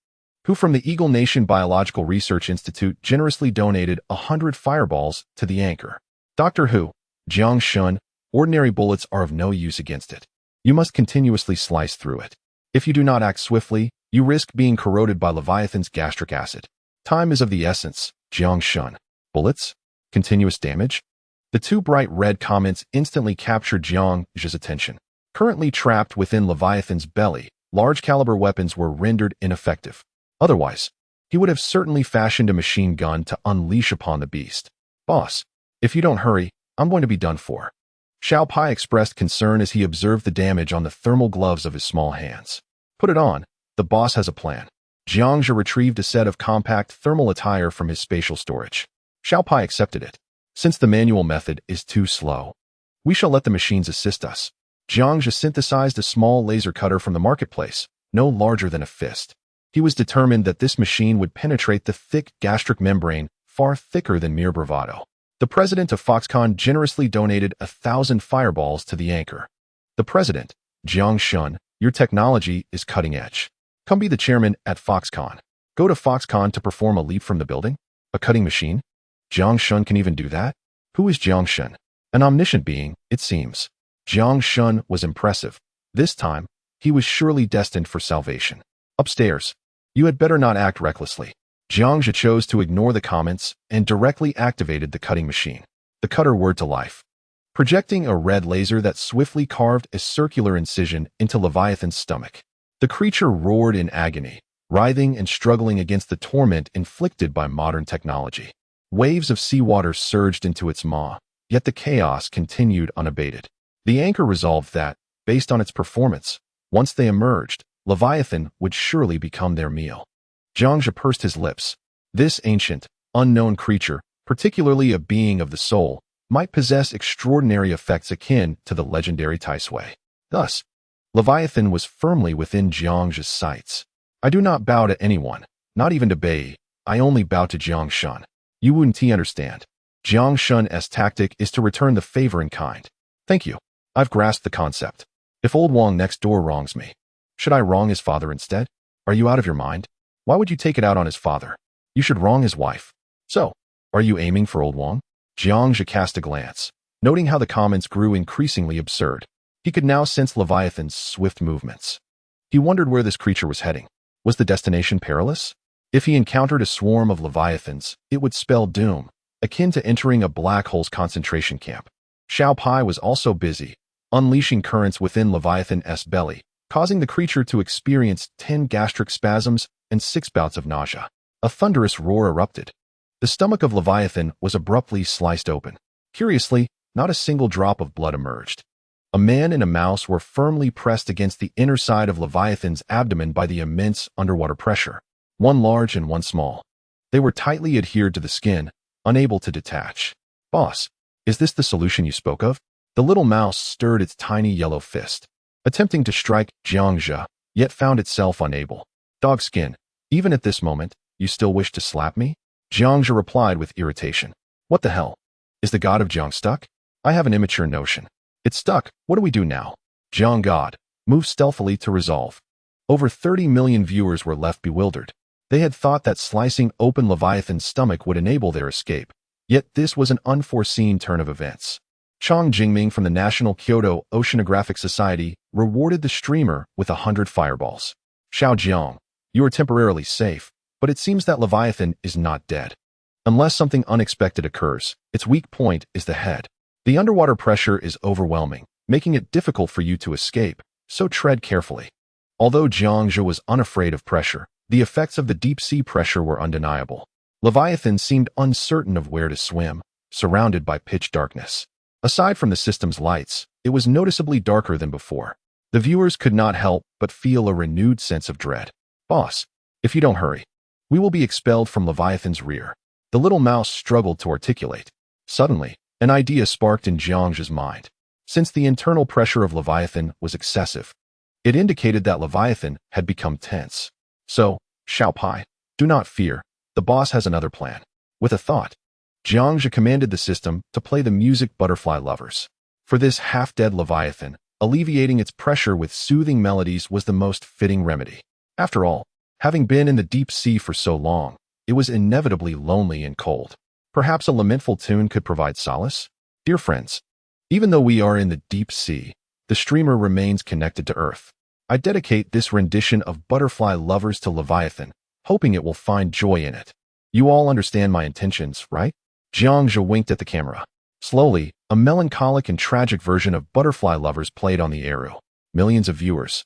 who from the Eagle Nation Biological Research Institute generously donated 100 fireballs to the anchor. Doctor Who, Jiang Shun, ordinary bullets are of no use against it. You must continuously slice through it. If you do not act swiftly, you risk being corroded by Leviathan's gastric acid. Time is of the essence, Jiang Shun. Bullets? Continuous damage? The two bright red comments instantly captured Jiangxi's attention. Currently trapped within Leviathan's belly, large-caliber weapons were rendered ineffective. Otherwise, he would have certainly fashioned a machine gun to unleash upon the beast. Boss, if you don't hurry, I'm going to be done for. Xiao Pai expressed concern as he observed the damage on the thermal gloves of his small hands. Put it on. The boss has a plan. Jiangxia retrieved a set of compact thermal attire from his spatial storage. Xiao Pai accepted it. Since the manual method is too slow, we shall let the machines assist us. Jiangxia synthesized a small laser cutter from the marketplace, no larger than a fist. He was determined that this machine would penetrate the thick gastric membrane far thicker than mere bravado. The president of Foxconn generously donated 1,000 fireballs to the anchor. The president, Jiang Shun, your technology is cutting edge. Come be the chairman at Foxconn. Go to Foxconn to perform a leap from the building? A cutting machine? Jiang Shun can even do that? Who is Jiang Shun? An omniscient being, it seems. Jiang Shun was impressive. This time, he was surely destined for salvation. Upstairs. You had better not act recklessly. Jiangxia chose to ignore the comments and directly activated the cutting machine. The cutter whirred to life, projecting a red laser that swiftly carved a circular incision into Leviathan's stomach. The creature roared in agony, writhing and struggling against the torment inflicted by modern technology. Waves of seawater surged into its maw, yet the chaos continued unabated. The anchor resolved that, based on its performance, once they emerged, Leviathan would surely become their meal. Jiangxia pursed his lips. This ancient, unknown creature, particularly a being of the soul, might possess extraordinary effects akin to the legendary Tai Sui. Thus, Leviathan was firmly within Jiangxi's sights. I do not bow to anyone, not even to Bei. I only bow to Jiang Shun. You wouldn't understand. Jiang Shun's tactic is to return the favor in kind. Thank you. I've grasped the concept. If old Wang next door wrongs me, should I wrong his father instead? Are you out of your mind? Why would you take it out on his father? You should wrong his wife. So, are you aiming for old Wang? Jiangxia cast a glance, noting how the comments grew increasingly absurd. He could now sense Leviathan's swift movements. He wondered where this creature was heading. Was the destination perilous? If he encountered a swarm of Leviathans, it would spell doom, akin to entering a black hole's concentration camp. Xiao Pai was also busy, unleashing currents within Leviathan's belly, causing the creature to experience 10 gastric spasms and 6 bouts of nausea. A thunderous roar erupted. The stomach of Leviathan was abruptly sliced open. Curiously, not a single drop of blood emerged. A man and a mouse were firmly pressed against the inner side of Leviathan's abdomen by the immense underwater pressure, one large and one small. They were tightly adhered to the skin, unable to detach. "Boss, is this the solution you spoke of?" The little mouse stirred its tiny yellow fist, attempting to strike Jiang Zhe, yet found itself unable. "Dog skin, even at this moment, you still wish to slap me?" Jiang Zhe replied with irritation. "What the hell? Is the god of Jiang stuck? I have an immature notion. It's stuck. What do we do now?" Jiang God moved stealthily to resolve. Over 30 million viewers were left bewildered. They had thought that slicing open Leviathan's stomach would enable their escape, yet this was an unforeseen turn of events. Chang Jingming from the National Kyoto Oceanographic Society rewarded the streamer with 100 fireballs. "Xiao Jiang, you are temporarily safe, but it seems that Leviathan is not dead. Unless something unexpected occurs, its weak point is the head. The underwater pressure is overwhelming, making it difficult for you to escape, so tread carefully." Although Jiang Zhe was unafraid of pressure, the effects of the deep-sea pressure were undeniable. Leviathan seemed uncertain of where to swim, surrounded by pitch darkness. Aside from the system's lights, it was noticeably darker than before. The viewers could not help but feel a renewed sense of dread. "Boss, if you don't hurry, we will be expelled from Leviathan's rear." The little mouse struggled to articulate. Suddenly, an idea sparked in Jiang Zhe's mind. Since the internal pressure of Leviathan was excessive, it indicated that Leviathan had become tense. "So, Xiao Pai, do not fear. The boss has another plan." With a thought, Jiang Zhe commanded the system to play the music Butterfly Lovers. For this half-dead Leviathan, alleviating its pressure with soothing melodies was the most fitting remedy. After all, having been in the deep sea for so long, it was inevitably lonely and cold. Perhaps a lamentful tune could provide solace? Dear friends, even though we are in the deep sea, the streamer remains connected to Earth. I dedicate this rendition of Butterfly Lovers to Leviathan, hoping it will find joy in it. You all understand my intentions, right? Jiang Zhe winked at the camera. Slowly, a melancholic and tragic version of Butterfly Lovers played on the aerial. Millions of viewers,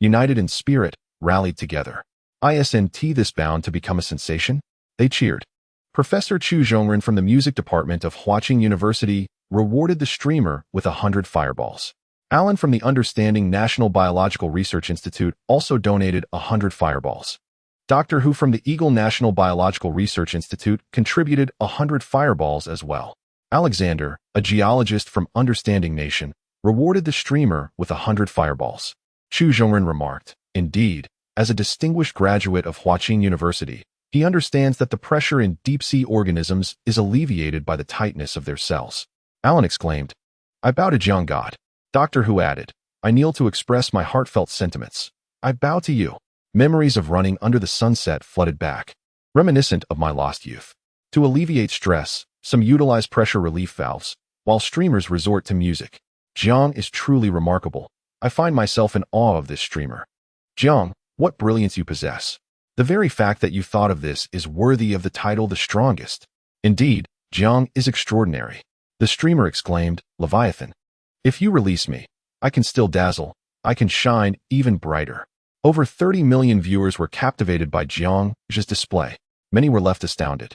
united in spirit, rallied together. Isn't this bound to become a sensation? They cheered. Professor Chu Zhongren from the music department of Huaqing University rewarded the streamer with 100 fireballs. Alan from the Understanding National Biological Research Institute also donated 100 fireballs. Dr. Hu from the Eagle National Biological Research Institute contributed 100 fireballs as well. Alexander, a geologist from Understanding Nation, rewarded the streamer with 100 fireballs. Chu Zhongren remarked, "Indeed, as a distinguished graduate of Huaqing University, he understands that the pressure in deep-sea organisms is alleviated by the tightness of their cells." Alan exclaimed, "I bow to Jiang God." Dr. Hu added, "I kneel to express my heartfelt sentiments. I bow to you." Memories of running under the sunset flooded back, reminiscent of my lost youth. To alleviate stress, some utilize pressure relief valves, while streamers resort to music. Jiang is truly remarkable. I find myself in awe of this streamer. Jiang, what brilliance you possess. The very fact that you thought of this is worthy of the title the strongest. Indeed, Jiang is extraordinary. The streamer exclaimed, "Leviathan, if you release me, I can still dazzle. I can shine even brighter." Over 30 million viewers were captivated by Jiang Zhe's display. Many were left astounded.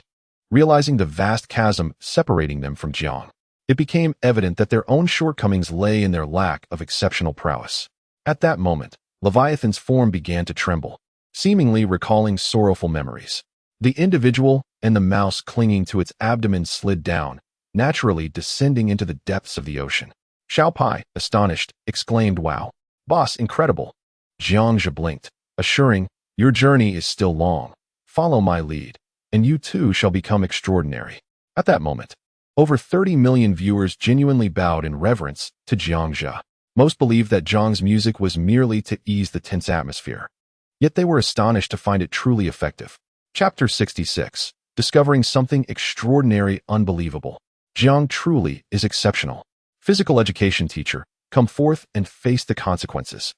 Realizing the vast chasm separating them from Jiang, it became evident that their own shortcomings lay in their lack of exceptional prowess. At that moment, Leviathan's form began to tremble, seemingly recalling sorrowful memories. The individual and the mouse clinging to its abdomen slid down, naturally descending into the depths of the ocean. Xiao Pai, astonished, exclaimed, "Wow! Boss, incredible!" Jiang Zhe blinked, assuring, "Your journey is still long. Follow my lead, and you too shall become extraordinary." At that moment, over 30 million viewers genuinely bowed in reverence to Jiang Zhe. Most believed that Jiang's music was merely to ease the tense atmosphere. Yet they were astonished to find it truly effective. Chapter 66. Discovering something extraordinary, unbelievable. Jiang truly is exceptional. Physical education teacher, come forth and face the consequences.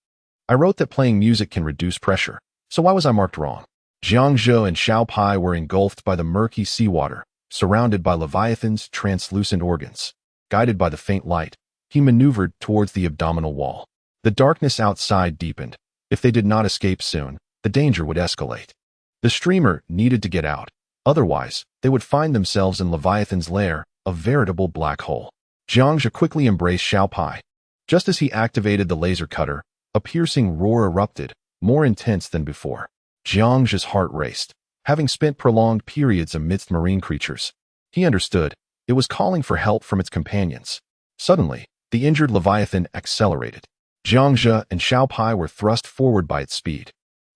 I wrote that playing music can reduce pressure, so why was I marked wrong? Jiang Zhe and Xiao Pai were engulfed by the murky seawater, surrounded by Leviathan's translucent organs. Guided by the faint light, he maneuvered towards the abdominal wall. The darkness outside deepened. If they did not escape soon, the danger would escalate. The streamer needed to get out. Otherwise, they would find themselves in Leviathan's lair, a veritable black hole. Jiang Zhe quickly embraced Xiao Pai. Just as he activated the laser cutter, a piercing roar erupted, more intense than before. Jiang Zhe's heart raced. Having spent prolonged periods amidst marine creatures, he understood it was calling for help from its companions. Suddenly, the injured Leviathan accelerated. Jiang Zhe and Xiao Pai were thrust forward by its speed,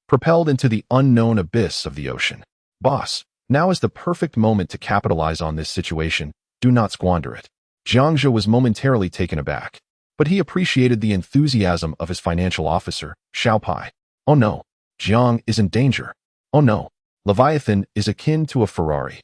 propelled into the unknown abyss of the ocean. Boss, now is the perfect moment to capitalize on this situation. Do not squander it. Jiang Zhe was momentarily taken aback, but he appreciated the enthusiasm of his financial officer, Xiao Pai. Oh no, Jiang is in danger. Oh no, Leviathan is akin to a Ferrari.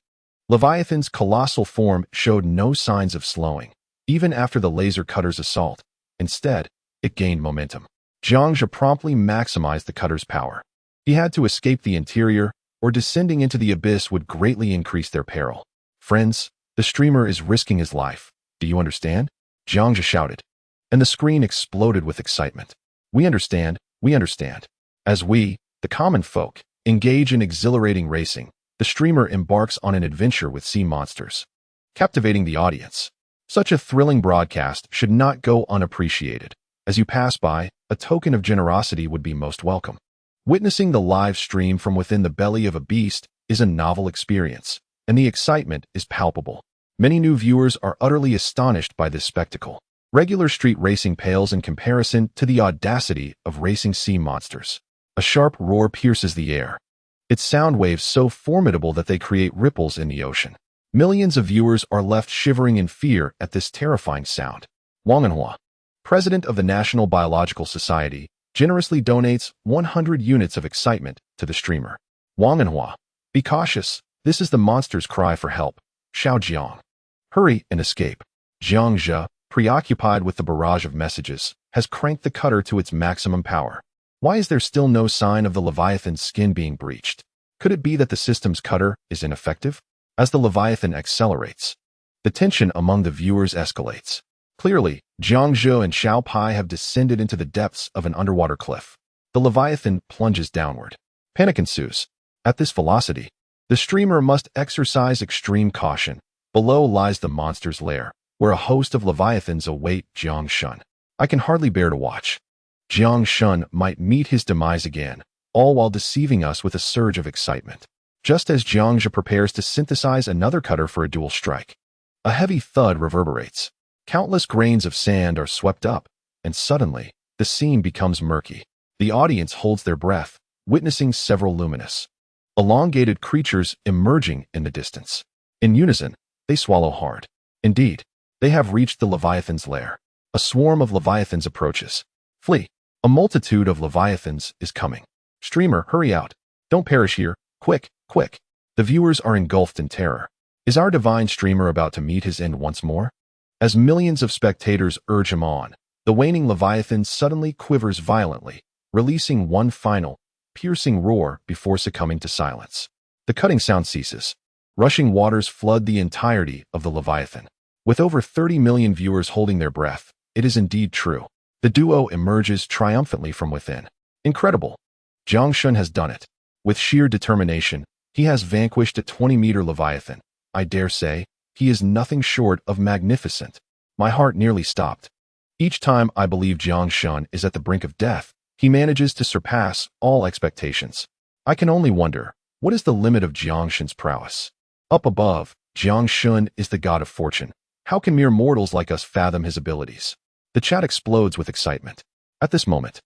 Leviathan's colossal form showed no signs of slowing, even after the laser cutter's assault. Instead, it gained momentum. Jiang Zhe promptly maximized the cutter's power. He had to escape the interior, or descending into the abyss would greatly increase their peril. Friends, the streamer is risking his life. Do you understand? Jiang Zhe shouted, and the screen exploded with excitement. We understand, we understand. As we, the common folk, engage in exhilarating racing, the streamer embarks on an adventure with sea monsters, captivating the audience. Such a thrilling broadcast should not go unappreciated. As you pass by, a token of generosity would be most welcome. Witnessing the live stream from within the belly of a beast is a novel experience, and the excitement is palpable. Many new viewers are utterly astonished by this spectacle. Regular street racing pales in comparison to the audacity of racing sea monsters. A sharp roar pierces the air, its sound waves so formidable that they create ripples in the ocean. Millions of viewers are left shivering in fear at this terrifying sound. Wang Enhua, president of the National Biological Society, generously donates 100 units of excitement to the streamer. Wang Enhua, be cautious, this is the monster's cry for help. Xiao Jiang, hurry and escape. Jiang Zhe, preoccupied with the barrage of messages, has cranked the cutter to its maximum power. Why is there still no sign of the Leviathan's skin being breached? Could it be that the system's cutter is ineffective? As the Leviathan accelerates, the tension among the viewers escalates. Clearly, Jiang Zhe and Xiao Pai have descended into the depths of an underwater cliff. The Leviathan plunges downward. Panic ensues. At this velocity, the streamer must exercise extreme caution. Below lies the monster's lair, where a host of Leviathans await Jiang Shun. I can hardly bear to watch. Jiang Shun might meet his demise again, all while deceiving us with a surge of excitement. Just as Jiang Zhe prepares to synthesize another cutter for a dual strike, a heavy thud reverberates. Countless grains of sand are swept up, and suddenly, the scene becomes murky. The audience holds their breath, witnessing several luminous, elongated creatures emerging in the distance. In unison, they swallow hard. Indeed, they have reached the Leviathan's lair. A swarm of Leviathans approaches. Flee! A multitude of Leviathans is coming. Streamer, hurry out. Don't perish here. Quick, quick. The viewers are engulfed in terror. Is our divine streamer about to meet his end once more? As millions of spectators urge him on, the waning Leviathan suddenly quivers violently, releasing one final, piercing roar before succumbing to silence. The cutting sound ceases. Rushing waters flood the entirety of the Leviathan. With over 30 million viewers holding their breath, it is indeed true. The duo emerges triumphantly from within. Incredible! Jiang Shun has done it. With sheer determination, he has vanquished a 20-meter Leviathan. I dare say, he is nothing short of magnificent. My heart nearly stopped. Each time I believe Jiang Shun is at the brink of death, he manages to surpass all expectations. I can only wonder, what is the limit of Jiang Shun's prowess? Up above, Jiang Shun is the god of fortune. How can mere mortals like us fathom his abilities? The chat explodes with excitement. At this moment,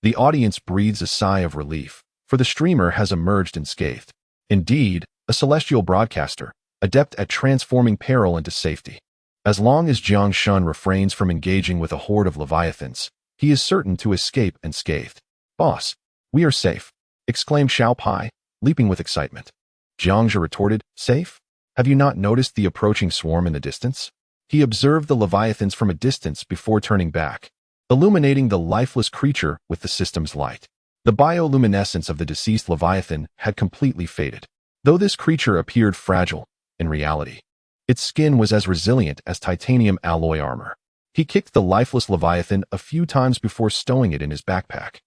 the audience breathes a sigh of relief, for the streamer has emerged unscathed. Indeed, a celestial broadcaster, adept at transforming peril into safety. As long as Jiang Shun refrains from engaging with a horde of Leviathans, he is certain to escape unscathed. Boss, we are safe, exclaimed Xiao Pai, leaping with excitement. Jiang Zhe retorted, safe? Have you not noticed the approaching swarm in the distance? He observed the Leviathans from a distance before turning back, illuminating the lifeless creature with the system's light. The bioluminescence of the deceased Leviathan had completely faded. Though this creature appeared fragile, in reality, its skin was as resilient as titanium alloy armor. He kicked the lifeless Leviathan a few times before stowing it in his backpack,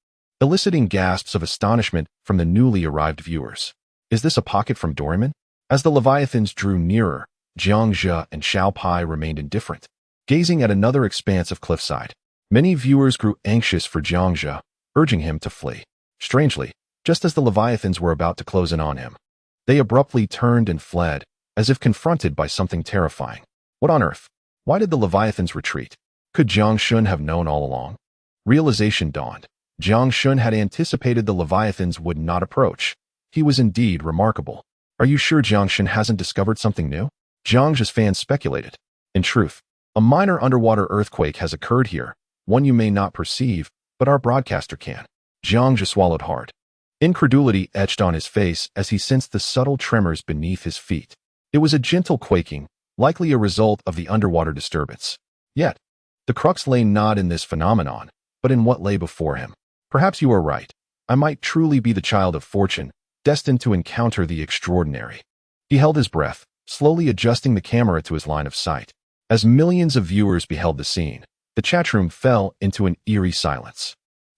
eliciting gasps of astonishment from the newly arrived viewers. Is this a pocket from Doraemon? As the Leviathans drew nearer, Jiang Zhe and Xiao Pai remained indifferent, gazing at another expanse of cliffside. Many viewers grew anxious for Jiangzhe, urging him to flee. Strangely, just as the Leviathans were about to close in on him, they abruptly turned and fled, as if confronted by something terrifying. What on earth? Why did the Leviathans retreat? Could Jiang Shun have known all along? Realization dawned. Jiang Shun had anticipated the Leviathans would not approach. He was indeed remarkable. Are you sure Jiang Shun hasn't discovered something new? Jiangzhe's fans speculated. In truth, a minor underwater earthquake has occurred here, one you may not perceive, but our broadcaster can. Jiangzhe swallowed hard. Incredulity etched on his face as he sensed the subtle tremors beneath his feet. It was a gentle quaking, likely a result of the underwater disturbance. Yet, the crux lay not in this phenomenon, but in what lay before him. Perhaps you are right. I might truly be the child of fortune, destined to encounter the extraordinary. He held his breath, slowly adjusting the camera to his line of sight. As millions of viewers beheld the scene, the chatroom fell into an eerie silence.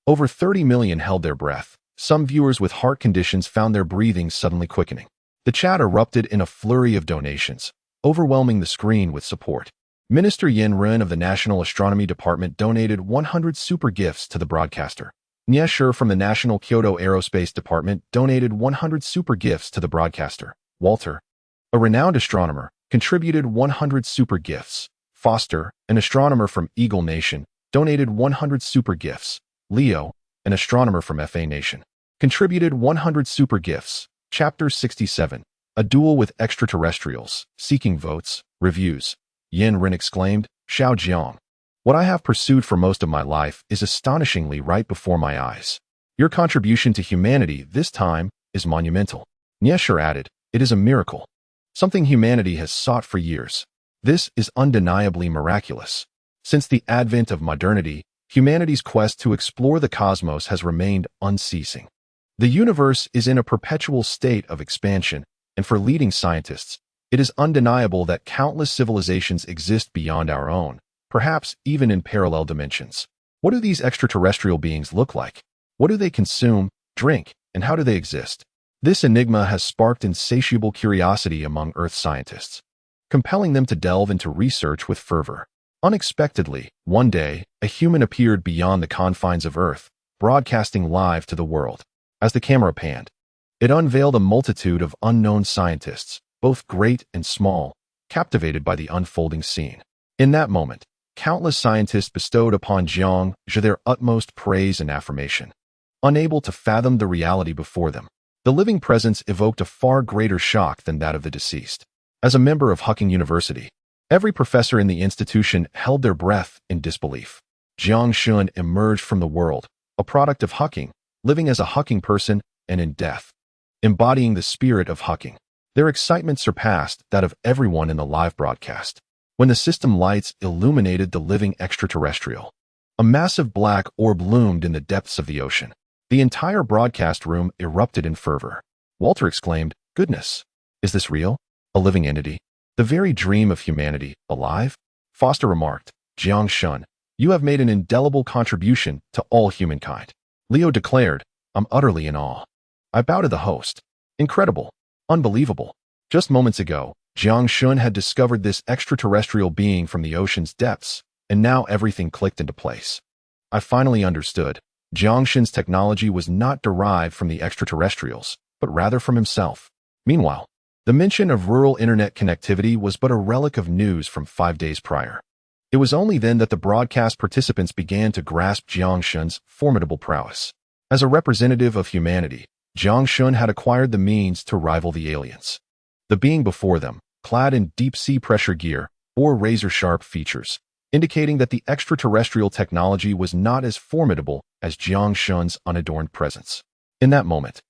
Over 30 million held their breath. Some viewers with heart conditions found their breathing suddenly quickening. The chat erupted in a flurry of donations, overwhelming the screen with support. Minister Yin Ren of the National Astronomy Department donated 100 super gifts to the broadcaster. Nie Shi from the National Kyoto Aerospace Department donated 100 super gifts to the broadcaster. Walter, a renowned astronomer, contributed 100 super gifts. Foster, an astronomer from Eagle Nation, donated 100 super gifts. Leo, an astronomer from FA Nation, contributed 100 super gifts. Chapter 67. A Duel with Extraterrestrials. Seeking Votes. Reviews. Yin Ren exclaimed, Xiao Jiang. What I have pursued for most of my life is astonishingly right before my eyes. Your contribution to humanity this time is monumental. Nie Shi added, it is a miracle. Something humanity has sought for years. This is undeniably miraculous. Since the advent of modernity, humanity's quest to explore the cosmos has remained unceasing. The universe is in a perpetual state of expansion, and for leading scientists, it is undeniable that countless civilizations exist beyond our own, perhaps even in parallel dimensions. What do these extraterrestrial beings look like? What do they consume, drink, and how do they exist? This enigma has sparked insatiable curiosity among Earth scientists, compelling them to delve into research with fervor. Unexpectedly, one day, a human appeared beyond the confines of Earth, broadcasting live to the world. As the camera panned, it unveiled a multitude of unknown scientists, both great and small, captivated by the unfolding scene. In that moment, countless scientists bestowed upon Jiangzhe their utmost praise and affirmation. Unable to fathom the reality before them, the living presence evoked a far greater shock than that of the deceased. As a member of Hucking University, every professor in the institution held their breath in disbelief. Jiang Shun emerged from the world, a product of Hucking, living as a Hucking person and in death, embodying the spirit of Hucking. Their excitement surpassed that of everyone in the live broadcast. When the system lights illuminated the living extraterrestrial, a massive black orb loomed in the depths of the ocean. The entire broadcast room erupted in fervor. Walter exclaimed, Goodness! Is this real? A living entity? The very dream of humanity, alive? Foster remarked, Jiang Shun, you have made an indelible contribution to all humankind. Leo declared, I'm utterly in awe. I bow to the host. Incredible. Unbelievable. Just moments ago, Jiang Shun had discovered this extraterrestrial being from the ocean's depths, and now everything clicked into place. I finally understood. Jiang Shun's technology was not derived from the extraterrestrials, but rather from himself. Meanwhile, the mention of rural internet connectivity was but a relic of news from 5 days prior. It was only then that the broadcast participants began to grasp Jiang Shun's formidable prowess. As a representative of humanity, Jiang Shun had acquired the means to rival the aliens. The being before them, clad in deep-sea pressure gear, bore razor-sharp features, indicating that the extraterrestrial technology was not as formidable as Jiang Shun's unadorned presence. In that moment,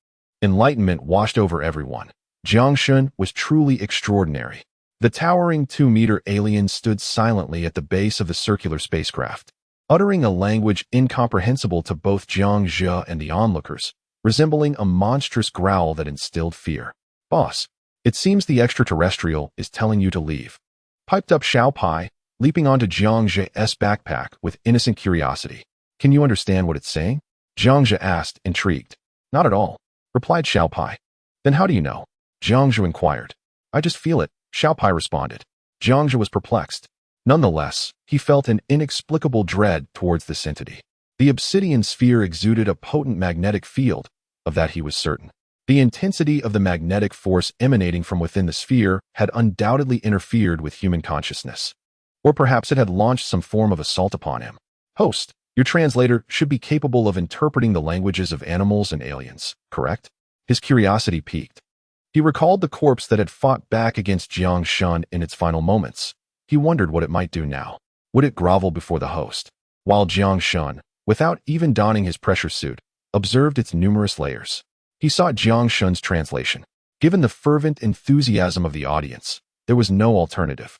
enlightenment washed over everyone. Jiang Shun was truly extraordinary. The towering 2-meter alien stood silently at the base of the circular spacecraft, uttering a language incomprehensible to both Jiangzhe and the onlookers, resembling a monstrous growl that instilled fear. Boss, it seems the extraterrestrial is telling you to leave, piped up Xiao Pai, leaping onto Jiangzhe's backpack with innocent curiosity. Can you understand what it's saying? Jiangzhe asked, intrigued. Not at all, replied Xiao Pai. Then how do you know? Jiangzhe inquired. I just feel it, Xiao Pai responded. Jiangzhe was perplexed. Nonetheless, he felt an inexplicable dread towards this entity. The obsidian sphere exuded a potent magnetic field, of that he was certain. The intensity of the magnetic force emanating from within the sphere had undoubtedly interfered with human consciousness. Or perhaps it had launched some form of assault upon him. Host, your translator should be capable of interpreting the languages of animals and aliens, correct? His curiosity piqued. He recalled the corpse that had fought back against Jiang Shun in its final moments. He wondered what it might do now. Would it grovel before the host? While Jiang Shun, without even donning his pressure suit, observed its numerous layers. He sought Jiang Shun's translation. Given the fervent enthusiasm of the audience, there was no alternative.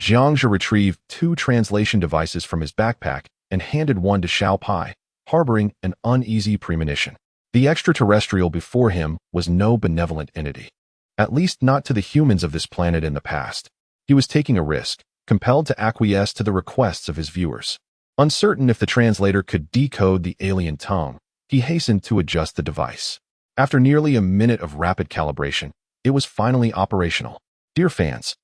Jiang Zhe retrieved 2 translation devices from his backpack and handed one to Xiao Pai, harboring an uneasy premonition. The extraterrestrial before him was no benevolent entity. At least not to the humans of this planet in the past. He was taking a risk, compelled to acquiesce to the requests of his viewers. Uncertain if the translator could decode the alien tongue, he hastened to adjust the device. After nearly a minute of rapid calibration, it was finally operational. Dear fans,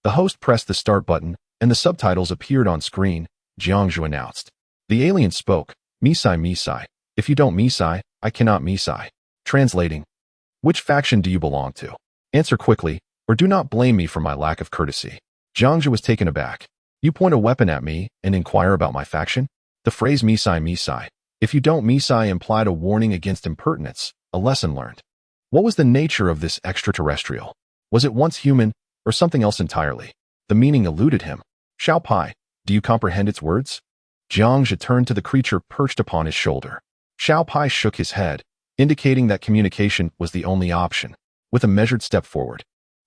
the host pressed the start button, and the subtitles appeared on screen. Jiang Zhe announced. The alien spoke, Misai Misai. If you don't Misai, I cannot Misai. Translating. Which faction do you belong to? Answer quickly, or do not blame me for my lack of courtesy. Jiang Zhe was taken aback. You point a weapon at me and inquire about my faction? The phrase Misai Misai. If you don't Misai implied a warning against impertinence, a lesson learned. What was the nature of this extraterrestrial? Was it once human, or something else entirely? The meaning eluded him. Xiao Pai, do you comprehend its words? Jiang Zhe turned to the creature perched upon his shoulder. Xiao Pai shook his head, indicating that communication was the only option. With a measured step forward,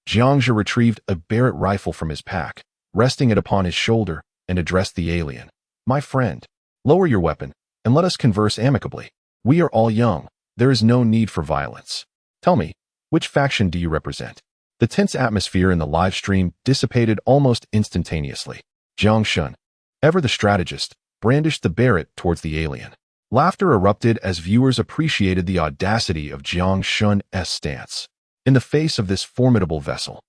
Jiang Zhe retrieved a Barrett rifle from his pack, resting it upon his shoulder, and addressed the alien. My friend, lower your weapon, and let us converse amicably. We are all young. There is no need for violence. Tell me, which faction do you represent? The tense atmosphere in the live stream dissipated almost instantaneously. Jiang Shun, ever the strategist, brandished the Barrett towards the alien. Laughter erupted as viewers appreciated the audacity of Jiang Shun's stance. In the face of this formidable vessel,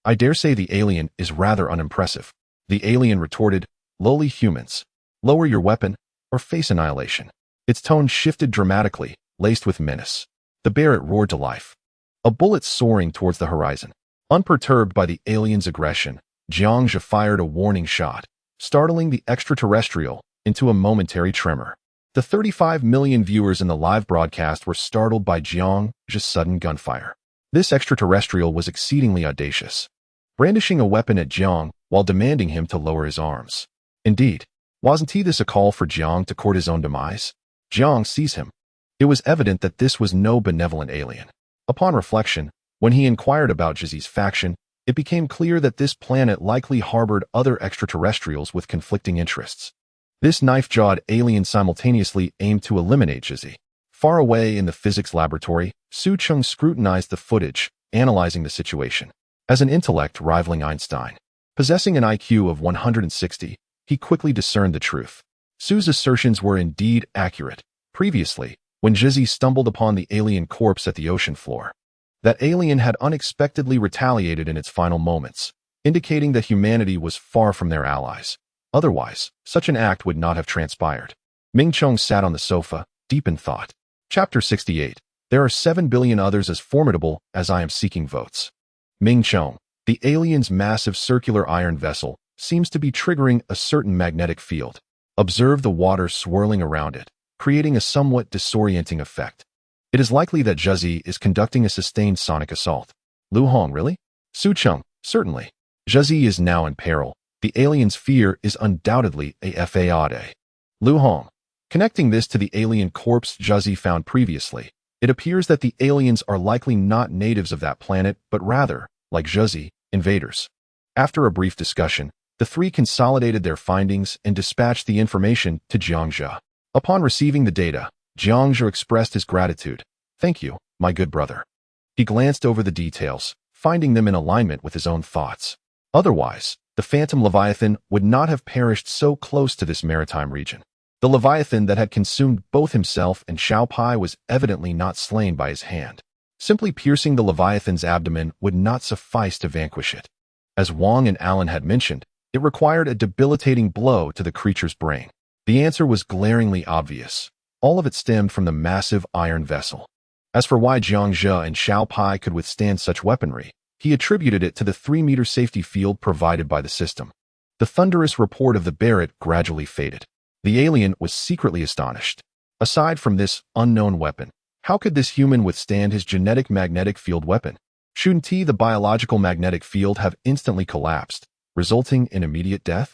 I dare say the alien is rather unimpressive. The alien retorted, lowly humans, lower your weapon, or face annihilation. Its tone shifted dramatically, laced with menace. The Barrett roared to life. A bullet soaring towards the horizon. Unperturbed by the alien's aggression, Jiang Zhe fired a warning shot, startling the extraterrestrial into a momentary tremor. The 35 million viewers in the live broadcast were startled by Jiang Zhe's sudden gunfire. This extraterrestrial was exceedingly audacious, brandishing a weapon at Jiang while demanding him to lower his arms. Indeed, wasn't this a call for Jiang to court his own demise? Jiang sees him. It was evident that this was no benevolent alien. Upon reflection, when he inquired about Zhe's faction, it became clear that this planet likely harbored other extraterrestrials with conflicting interests. This knife-jawed alien simultaneously aimed to eliminate Zhe. Far away in the physics laboratory, Su Cheng scrutinized the footage, analyzing the situation. As an intellect rivaling Einstein, possessing an IQ of 160, he quickly discerned the truth. Su's assertions were indeed accurate. Previously, when Zhe stumbled upon the alien corpse at the ocean floor, that alien had unexpectedly retaliated in its final moments, indicating that humanity was far from their allies. Otherwise, such an act would not have transpired. Ming Chong sat on the sofa, deep in thought. Chapter 68. There are 7 billion others as formidable as I am seeking votes. Ming Chong, the alien's massive circular iron vessel, seems to be triggering a certain magnetic field. Observe the water swirling around it, creating a somewhat disorienting effect. It is likely that Zhe is conducting a sustained sonic assault. Lu Hong, really? Su Cheng, certainly. Zhe is now in peril. The alien's fear is undoubtedly a fade. Lu Hong. Connecting this to the alien corpse Zhe found previously, it appears that the aliens are likely not natives of that planet, but rather, like Zhe, invaders. After a brief discussion, the three consolidated their findings and dispatched the information to Jiang Zhe. Upon receiving the data, Jiang Zhe expressed his gratitude. Thank you, my good brother. He glanced over the details, finding them in alignment with his own thoughts. Otherwise, the Phantom Leviathan would not have perished so close to this maritime region. The Leviathan that had consumed both himself and Xiao Pai was evidently not slain by his hand. Simply piercing the Leviathan's abdomen would not suffice to vanquish it. As Wang and Alan had mentioned, It required a debilitating blow to the creature's brain. The answer was glaringly obvious. All of it stemmed from the massive iron vessel. As for why Jiang Zhe and Xiao Pai could withstand such weaponry, he attributed it to the 3-meter safety field provided by the system. The thunderous report of the Barrett gradually faded. The alien was secretly astonished. Aside from this unknown weapon, how could this human withstand his genetic magnetic field weapon? Shouldn't the biological magnetic field have instantly collapsed, resulting in immediate death?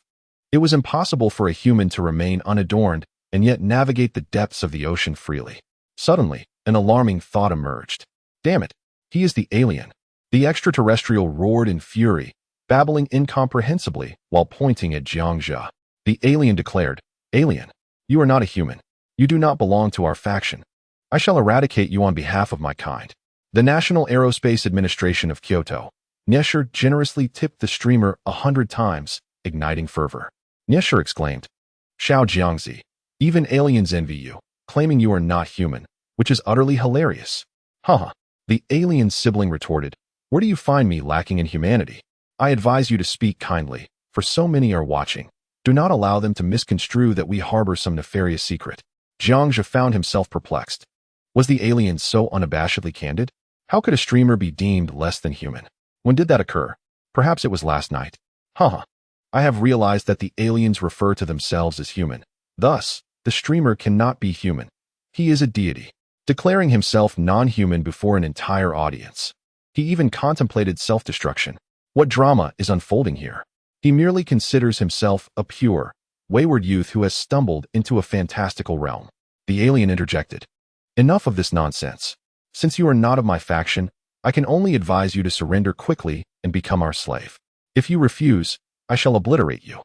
It was impossible for a human to remain unadorned and yet navigate the depths of the ocean freely. Suddenly, an alarming thought emerged. Damn it, he is the alien. The extraterrestrial roared in fury, babbling incomprehensibly while pointing at Jiang Zhe. The alien declared, "Alien, you are not a human. You do not belong to our faction. I shall eradicate you on behalf of my kind." The National Aerospace Administration of Kyoto, Nesher generously tipped the streamer 100 times, igniting fervor. Nesher exclaimed, "Xiao Jiangzi, even aliens envy you, claiming you are not human, which is utterly hilarious." Haha. The alien's sibling retorted, "Where do you find me lacking in humanity? I advise you to speak kindly, for so many are watching. Do not allow them to misconstrue that we harbor some nefarious secret." Jiang Zhe found himself perplexed. Was the alien so unabashedly candid? How could a streamer be deemed less than human? When did that occur? Perhaps it was last night. Haha. I have realized that the aliens refer to themselves as human. Thus, the streamer cannot be human. He is a deity, declaring himself non-human before an entire audience. He even contemplated self-destruction. What drama is unfolding here? He merely considers himself a pure, wayward youth who has stumbled into a fantastical realm. The alien interjected, "Enough of this nonsense. Since you are not of my faction, I can only advise you to surrender quickly and become our slave. If you refuse, I shall obliterate you."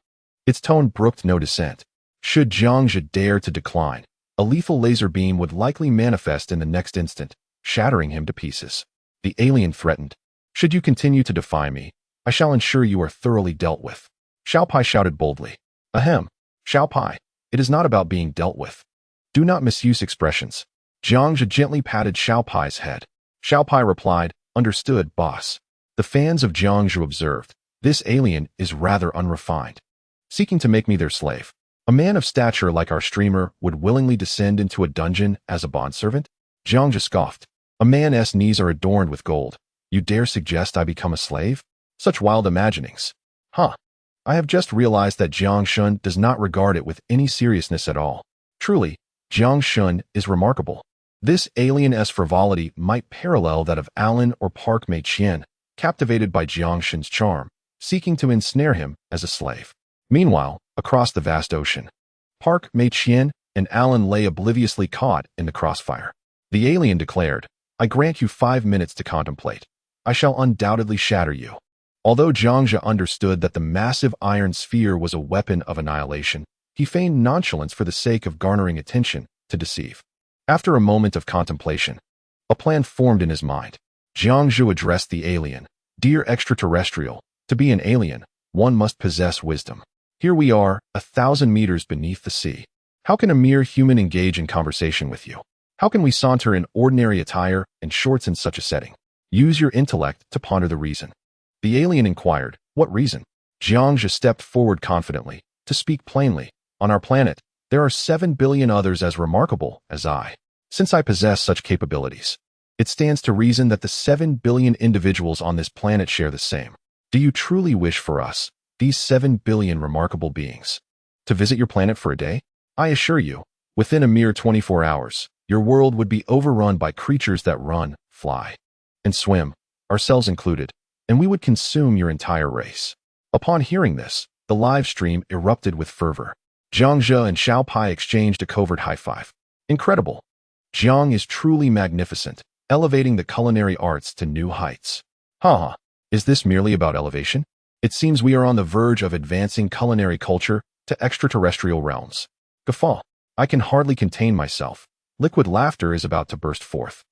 Its tone brooked no dissent. Should Jiang Zhe dare to decline, a lethal laser beam would likely manifest in the next instant, shattering him to pieces. The alien threatened, "Should you continue to defy me, I shall ensure you are thoroughly dealt with." Xiao Pai shouted boldly, "Ahem, Xiao Pai, it is not about being dealt with. Do not misuse expressions." Jiang Zhe gently patted Xiao Pai's head. Xiao Pai replied, "Understood, boss." The fans of Jiang Zhe observed, "This alien is rather unrefined, seeking to make me their slave. A man of stature like our streamer would willingly descend into a dungeon as a bondservant?" Jiang Zhe scoffed, "A man's knees are adorned with gold. You dare suggest I become a slave? Such wild imaginings." Huh. I have just realized that Jiang Shun does not regard it with any seriousness at all. Truly, Jiang Shun is remarkable. This alien-esque frivolity might parallel that of Alan or Park Mei-chien, captivated by Jiang Shun's charm, seeking to ensnare him as a slave. Meanwhile, across the vast ocean, Park Mei-chien and Alan lay obliviously caught in the crossfire. The alien declared, "I grant you 5 minutes to contemplate. I shall undoubtedly shatter you." Although Jiang Zhe understood that the massive iron sphere was a weapon of annihilation, he feigned nonchalance for the sake of garnering attention to deceive. After a moment of contemplation, a plan formed in his mind. Jiang Zhe addressed the alien, "Dear extraterrestrial, to be an alien, one must possess wisdom. Here we are, 1,000 meters beneath the sea. How can a mere human engage in conversation with you? How can we saunter in ordinary attire and shorts in such a setting? Use your intellect to ponder the reason." The alien inquired, "What reason?" Jiang Zhe stepped forward confidently, "To speak plainly, on our planet, there are 7 billion others as remarkable as I. Since I possess such capabilities, it stands to reason that the 7 billion individuals on this planet share the same. Do you truly wish for us, these 7 billion remarkable beings, to visit your planet for a day? I assure you, within a mere 24 hours, your world would be overrun by creatures that run, fly, and swim, ourselves included, and we would consume your entire race." Upon hearing this, the live stream erupted with fervor. Jiang Zhe and Xiao Pai exchanged a covert high-five. Incredible. Jiang is truly magnificent, elevating the culinary arts to new heights. Haha, is this merely about elevation? It seems we are on the verge of advancing culinary culture to extraterrestrial realms. Guffaw. I can hardly contain myself. Liquid laughter is about to burst forth.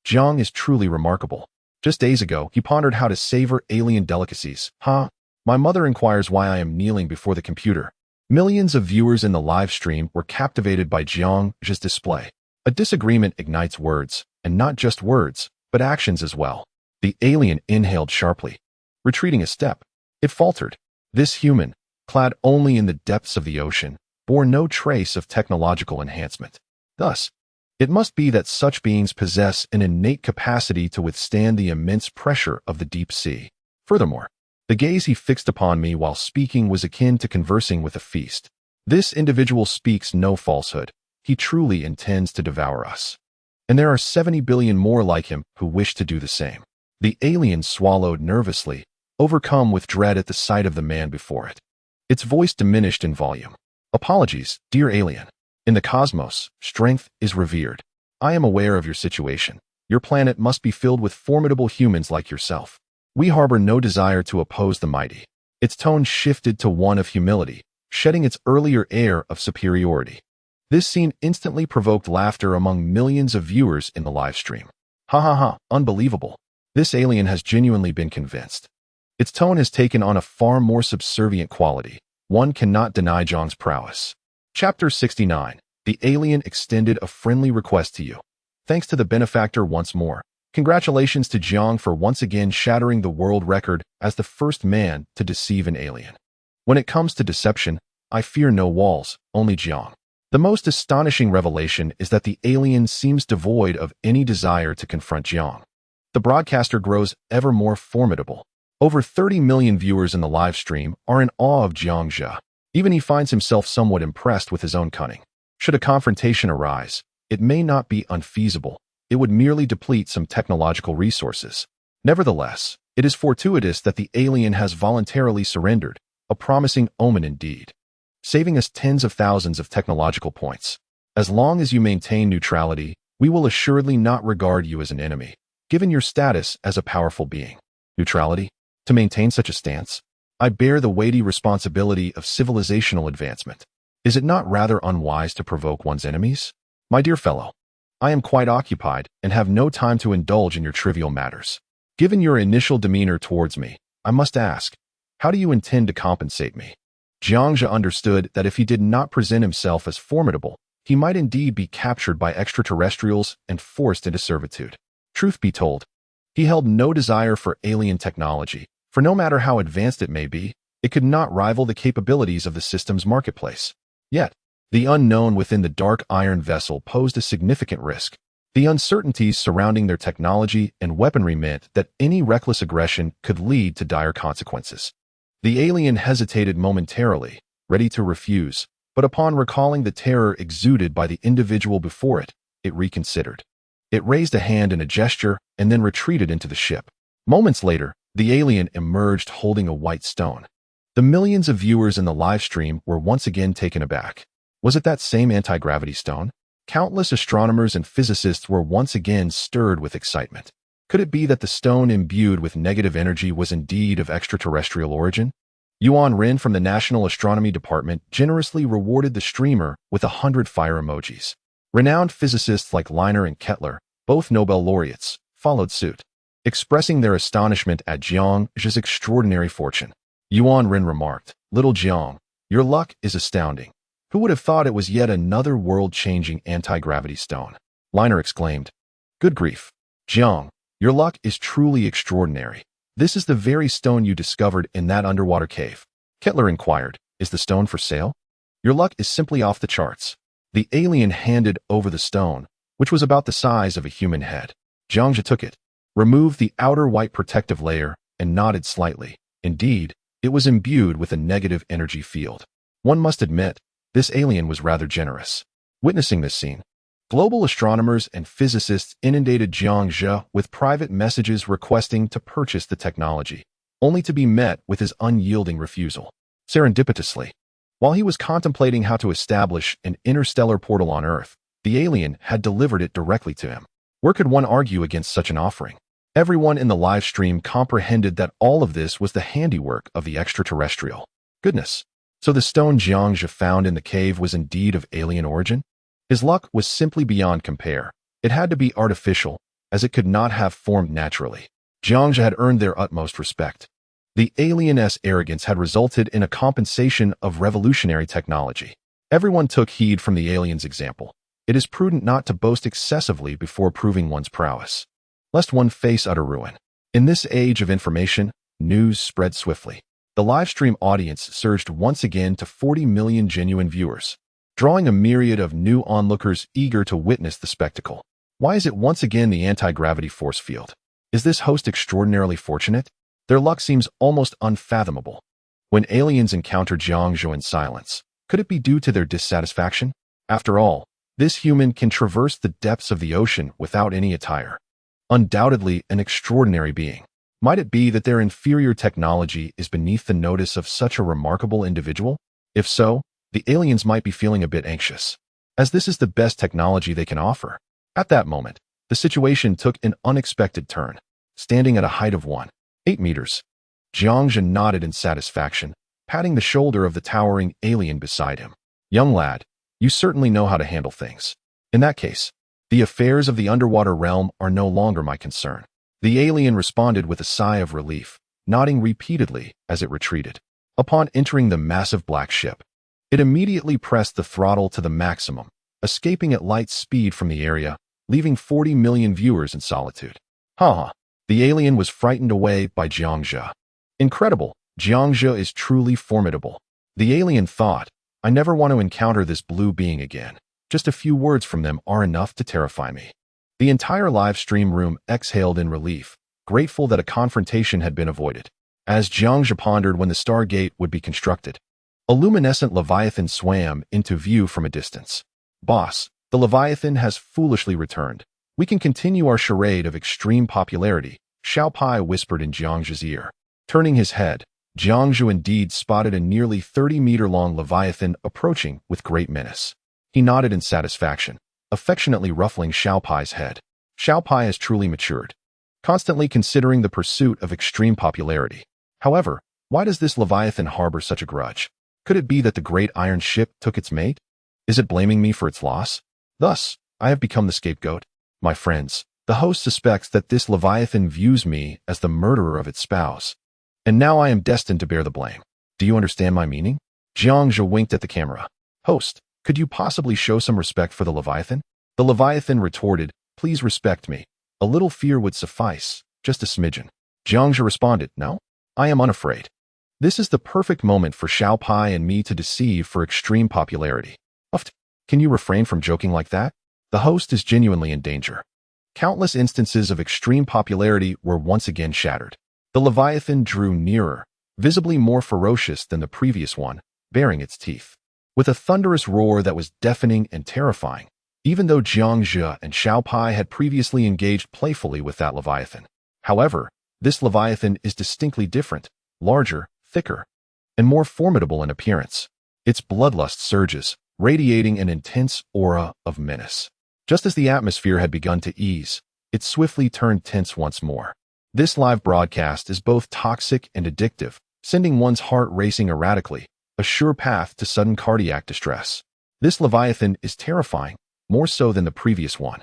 Jiang is truly remarkable. Just days ago, he pondered how to savor alien delicacies. My mother inquires why I am kneeling before the computer. Millions of viewers in the live stream were captivated by Jiang Zhe's display. A disagreement ignites words, and not just words, but actions as well. The alien inhaled sharply. Retreating a step, it faltered. This human, clad only in the depths of the ocean, bore no trace of technological enhancement. Thus, it must be that such beings possess an innate capacity to withstand the immense pressure of the deep sea. Furthermore, the gaze he fixed upon me while speaking was akin to conversing with a feast. This individual speaks no falsehood. He truly intends to devour us. And there are 70 billion more like him who wish to do the same. The alien swallowed nervously, overcome with dread at the sight of the man before it. Its voice diminished in volume. Apologies, dear alien. In the cosmos, strength is revered. I am aware of your situation. Your planet must be filled with formidable humans like yourself. We harbor no desire to oppose the mighty. Its tone shifted to one of humility, shedding its earlier air of superiority. This scene instantly provoked laughter among millions of viewers in the live stream. Ha ha ha, unbelievable. This alien has genuinely been convinced. Its tone has taken on a far more subservient quality. One cannot deny Jiang's prowess. Chapter 69. The alien extended a friendly request to you. Thanks to the benefactor once more. Congratulations to Jiang for once again shattering the world record as the first man to deceive an alien. When it comes to deception, I fear no walls, only Jiang. The most astonishing revelation is that the alien seems devoid of any desire to confront Jiang. The broadcaster grows ever more formidable. Over 30 million viewers in the live stream are in awe of Jiang Zhe. Even he finds himself somewhat impressed with his own cunning. Should a confrontation arise, it may not be unfeasible. It would merely deplete some technological resources. Nevertheless, it is fortuitous that the alien has voluntarily surrendered, a promising omen indeed, saving us tens of thousands of technological points. As long as you maintain neutrality, we will assuredly not regard you as an enemy, given your status as a powerful being. Neutrality? To maintain such a stance? I bear the weighty responsibility of civilizational advancement. Is it not rather unwise to provoke one's enemies? My dear fellow, I am quite occupied and have no time to indulge in your trivial matters. Given your initial demeanor towards me, I must ask, how do you intend to compensate me? Jiang Zhe understood that if he did not present himself as formidable, he might indeed be captured by extraterrestrials and forced into servitude. Truth be told, he held no desire for alien technology, for no matter how advanced it may be, it could not rival the capabilities of the system's marketplace. Yet, the unknown within the dark iron vessel posed a significant risk. The uncertainties surrounding their technology and weaponry meant that any reckless aggression could lead to dire consequences. The alien hesitated momentarily, ready to refuse, but upon recalling the terror exuded by the individual before it, it reconsidered. It raised a hand in a gesture and then retreated into the ship. Moments later, the alien emerged holding a white stone. The millions of viewers in the live stream were once again taken aback. Was it that same anti-gravity stone? Countless astronomers and physicists were once again stirred with excitement. Could it be that the stone imbued with negative energy was indeed of extraterrestrial origin? Yuan Ren from the National Astronomy Department generously rewarded the streamer with 100 fire emojis. Renowned physicists like Leiner and Kettler, both Nobel laureates, followed suit, expressing their astonishment at Jiang Zhe's extraordinary fortune. Yuan Ren remarked, "Little Jiang, your luck is astounding. Who would have thought it was yet another world-changing anti-gravity stone?" Leiner exclaimed, "Good grief. Jiang, your luck is truly extraordinary. This is the very stone you discovered in that underwater cave." Kettler inquired, "Is the stone for sale?" "Your luck is simply off the charts." The alien handed over the stone, which was about the size of a human head. Jiang Zhe took it, removed the outer white protective layer, and nodded slightly. Indeed, it was imbued with a negative energy field. One must admit, this alien was rather generous. Witnessing this scene, global astronomers and physicists inundated Jiang Zhe with private messages requesting to purchase the technology, only to be met with his unyielding refusal. Serendipitously, while he was contemplating how to establish an interstellar portal on Earth, the alien had delivered it directly to him. Where could one argue against such an offering? Everyone in the live stream comprehended that all of this was the handiwork of the extraterrestrial. Goodness. So the stone Jiang Zhe found in the cave was indeed of alien origin? His luck was simply beyond compare. It had to be artificial, as it could not have formed naturally. Jiang Zhe had earned their utmost respect. The alien's arrogance had resulted in a compensation of revolutionary technology. Everyone took heed from the alien's example. It is prudent not to boast excessively before proving one's prowess, lest one face utter ruin. In this age of information, news spread swiftly. The livestream audience surged once again to 40 million genuine viewers, drawing a myriad of new onlookers eager to witness the spectacle. Why is it once again the anti-gravity force field? Is this host extraordinarily fortunate? Their luck seems almost unfathomable. When aliens encounter Jiangzhou in silence, could it be due to their dissatisfaction? After all, this human can traverse the depths of the ocean without any attire. Undoubtedly an extraordinary being. Might it be that their inferior technology is beneath the notice of such a remarkable individual? If so, the aliens might be feeling a bit anxious, as this is the best technology they can offer. At that moment, the situation took an unexpected turn. Standing at a height of 1.8 meters, Jiangzhou nodded in satisfaction, patting the shoulder of the towering alien beside him. Young lad, you certainly know how to handle things. In that case, the affairs of the underwater realm are no longer my concern. The alien responded with a sigh of relief, nodding repeatedly as it retreated. Upon entering the massive black ship, it immediately pressed the throttle to the maximum, escaping at light speed from the area, leaving 40 million viewers in solitude. Haha, the alien was frightened away by Jiangzhou. Incredible, Jiangzhou is truly formidable. The alien thought, I never want to encounter this blue being again. Just a few words from them are enough to terrify me. The entire live stream room exhaled in relief, grateful that a confrontation had been avoided. As Jiangzhou pondered when the Stargate would be constructed, a luminescent Leviathan swam into view from a distance. Boss, the Leviathan has foolishly returned. We can continue our charade of extreme popularity, Xiao Pai whispered in Jiangzhou's ear. Turning his head, Jiangzhou indeed spotted a nearly 30-meter-long Leviathan approaching with great menace. He nodded in satisfaction, affectionately ruffling Xiao Pai's head. Xiao Pai has truly matured, constantly considering the pursuit of extreme popularity. However, why does this Leviathan harbor such a grudge? Could it be that the great iron ship took its mate? Is it blaming me for its loss? Thus, I have become the scapegoat. My friends, the host suspects that this Leviathan views me as the murderer of its spouse. And now I am destined to bear the blame. Do you understand my meaning? Jiangzhou winked at the camera. Host, could you possibly show some respect for the Leviathan? The Leviathan retorted, please respect me. A little fear would suffice, just a smidgen. Jiangzhou responded, no, I am unafraid. This is the perfect moment for Xiao Pai and me to deceive for extreme popularity. Uft, can you refrain from joking like that? The host is genuinely in danger. Countless instances of extreme popularity were once again shattered. The Leviathan drew nearer, visibly more ferocious than the previous one, baring its teeth. With a thunderous roar that was deafening and terrifying, even though Jiangzhou and Xiao Pai had previously engaged playfully with that Leviathan. However, this Leviathan is distinctly different, larger, thicker, and more formidable in appearance. Its bloodlust surges, radiating an intense aura of menace. Just as the atmosphere had begun to ease, it swiftly turned tense once more. This live broadcast is both toxic and addictive, sending one's heart racing erratically, a sure path to sudden cardiac distress. This Leviathan is terrifying, more so than the previous one.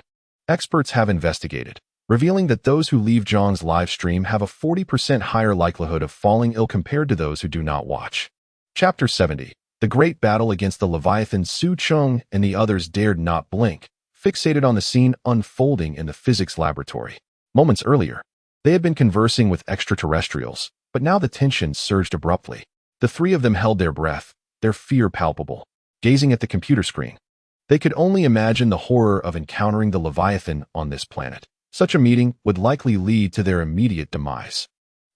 Experts have investigated, revealing that those who leave Zhang's live stream have a 40% higher likelihood of falling ill compared to those who do not watch. Chapter 70. The great battle against the Leviathan. Su Cheng and the others dared not blink, fixated on the scene unfolding in the physics laboratory. Moments earlier, they had been conversing with extraterrestrials, but now the tension surged abruptly. The three of them held their breath, their fear palpable, gazing at the computer screen. They could only imagine the horror of encountering the Leviathan on this planet. Such a meeting would likely lead to their immediate demise.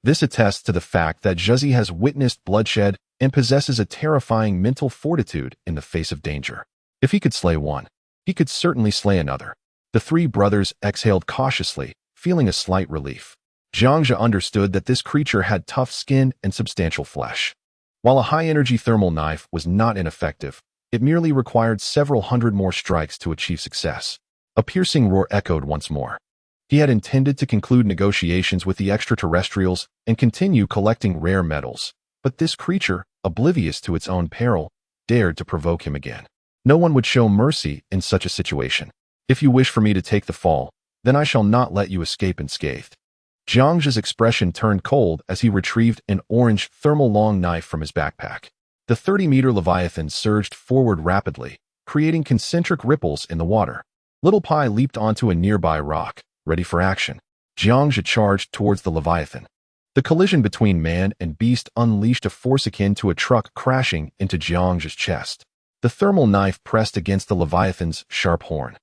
This attests to the fact that Zhezi has witnessed bloodshed and possesses a terrifying mental fortitude in the face of danger. If he could slay one, he could certainly slay another. The three brothers exhaled cautiously, feeling a slight relief. Jiangzhou understood that this creature had tough skin and substantial flesh. While a high-energy thermal knife was not ineffective, it merely required several hundred more strikes to achieve success. A piercing roar echoed once more. He had intended to conclude negotiations with the extraterrestrials and continue collecting rare metals, but this creature, oblivious to its own peril, dared to provoke him again. No one would show mercy in such a situation. If you wish for me to take the fall, then I shall not let you escape unscathed. Jiangzhou's expression turned cold as he retrieved an orange thermal long knife from his backpack. The 30-meter Leviathan surged forward rapidly, creating concentric ripples in the water. Little Pai leaped onto a nearby rock, ready for action. Jiangzhou charged towards the Leviathan. The collision between man and beast unleashed a force akin to a truck crashing into Jiang Zhe's chest. The thermal knife pressed against the Leviathan's sharp horn,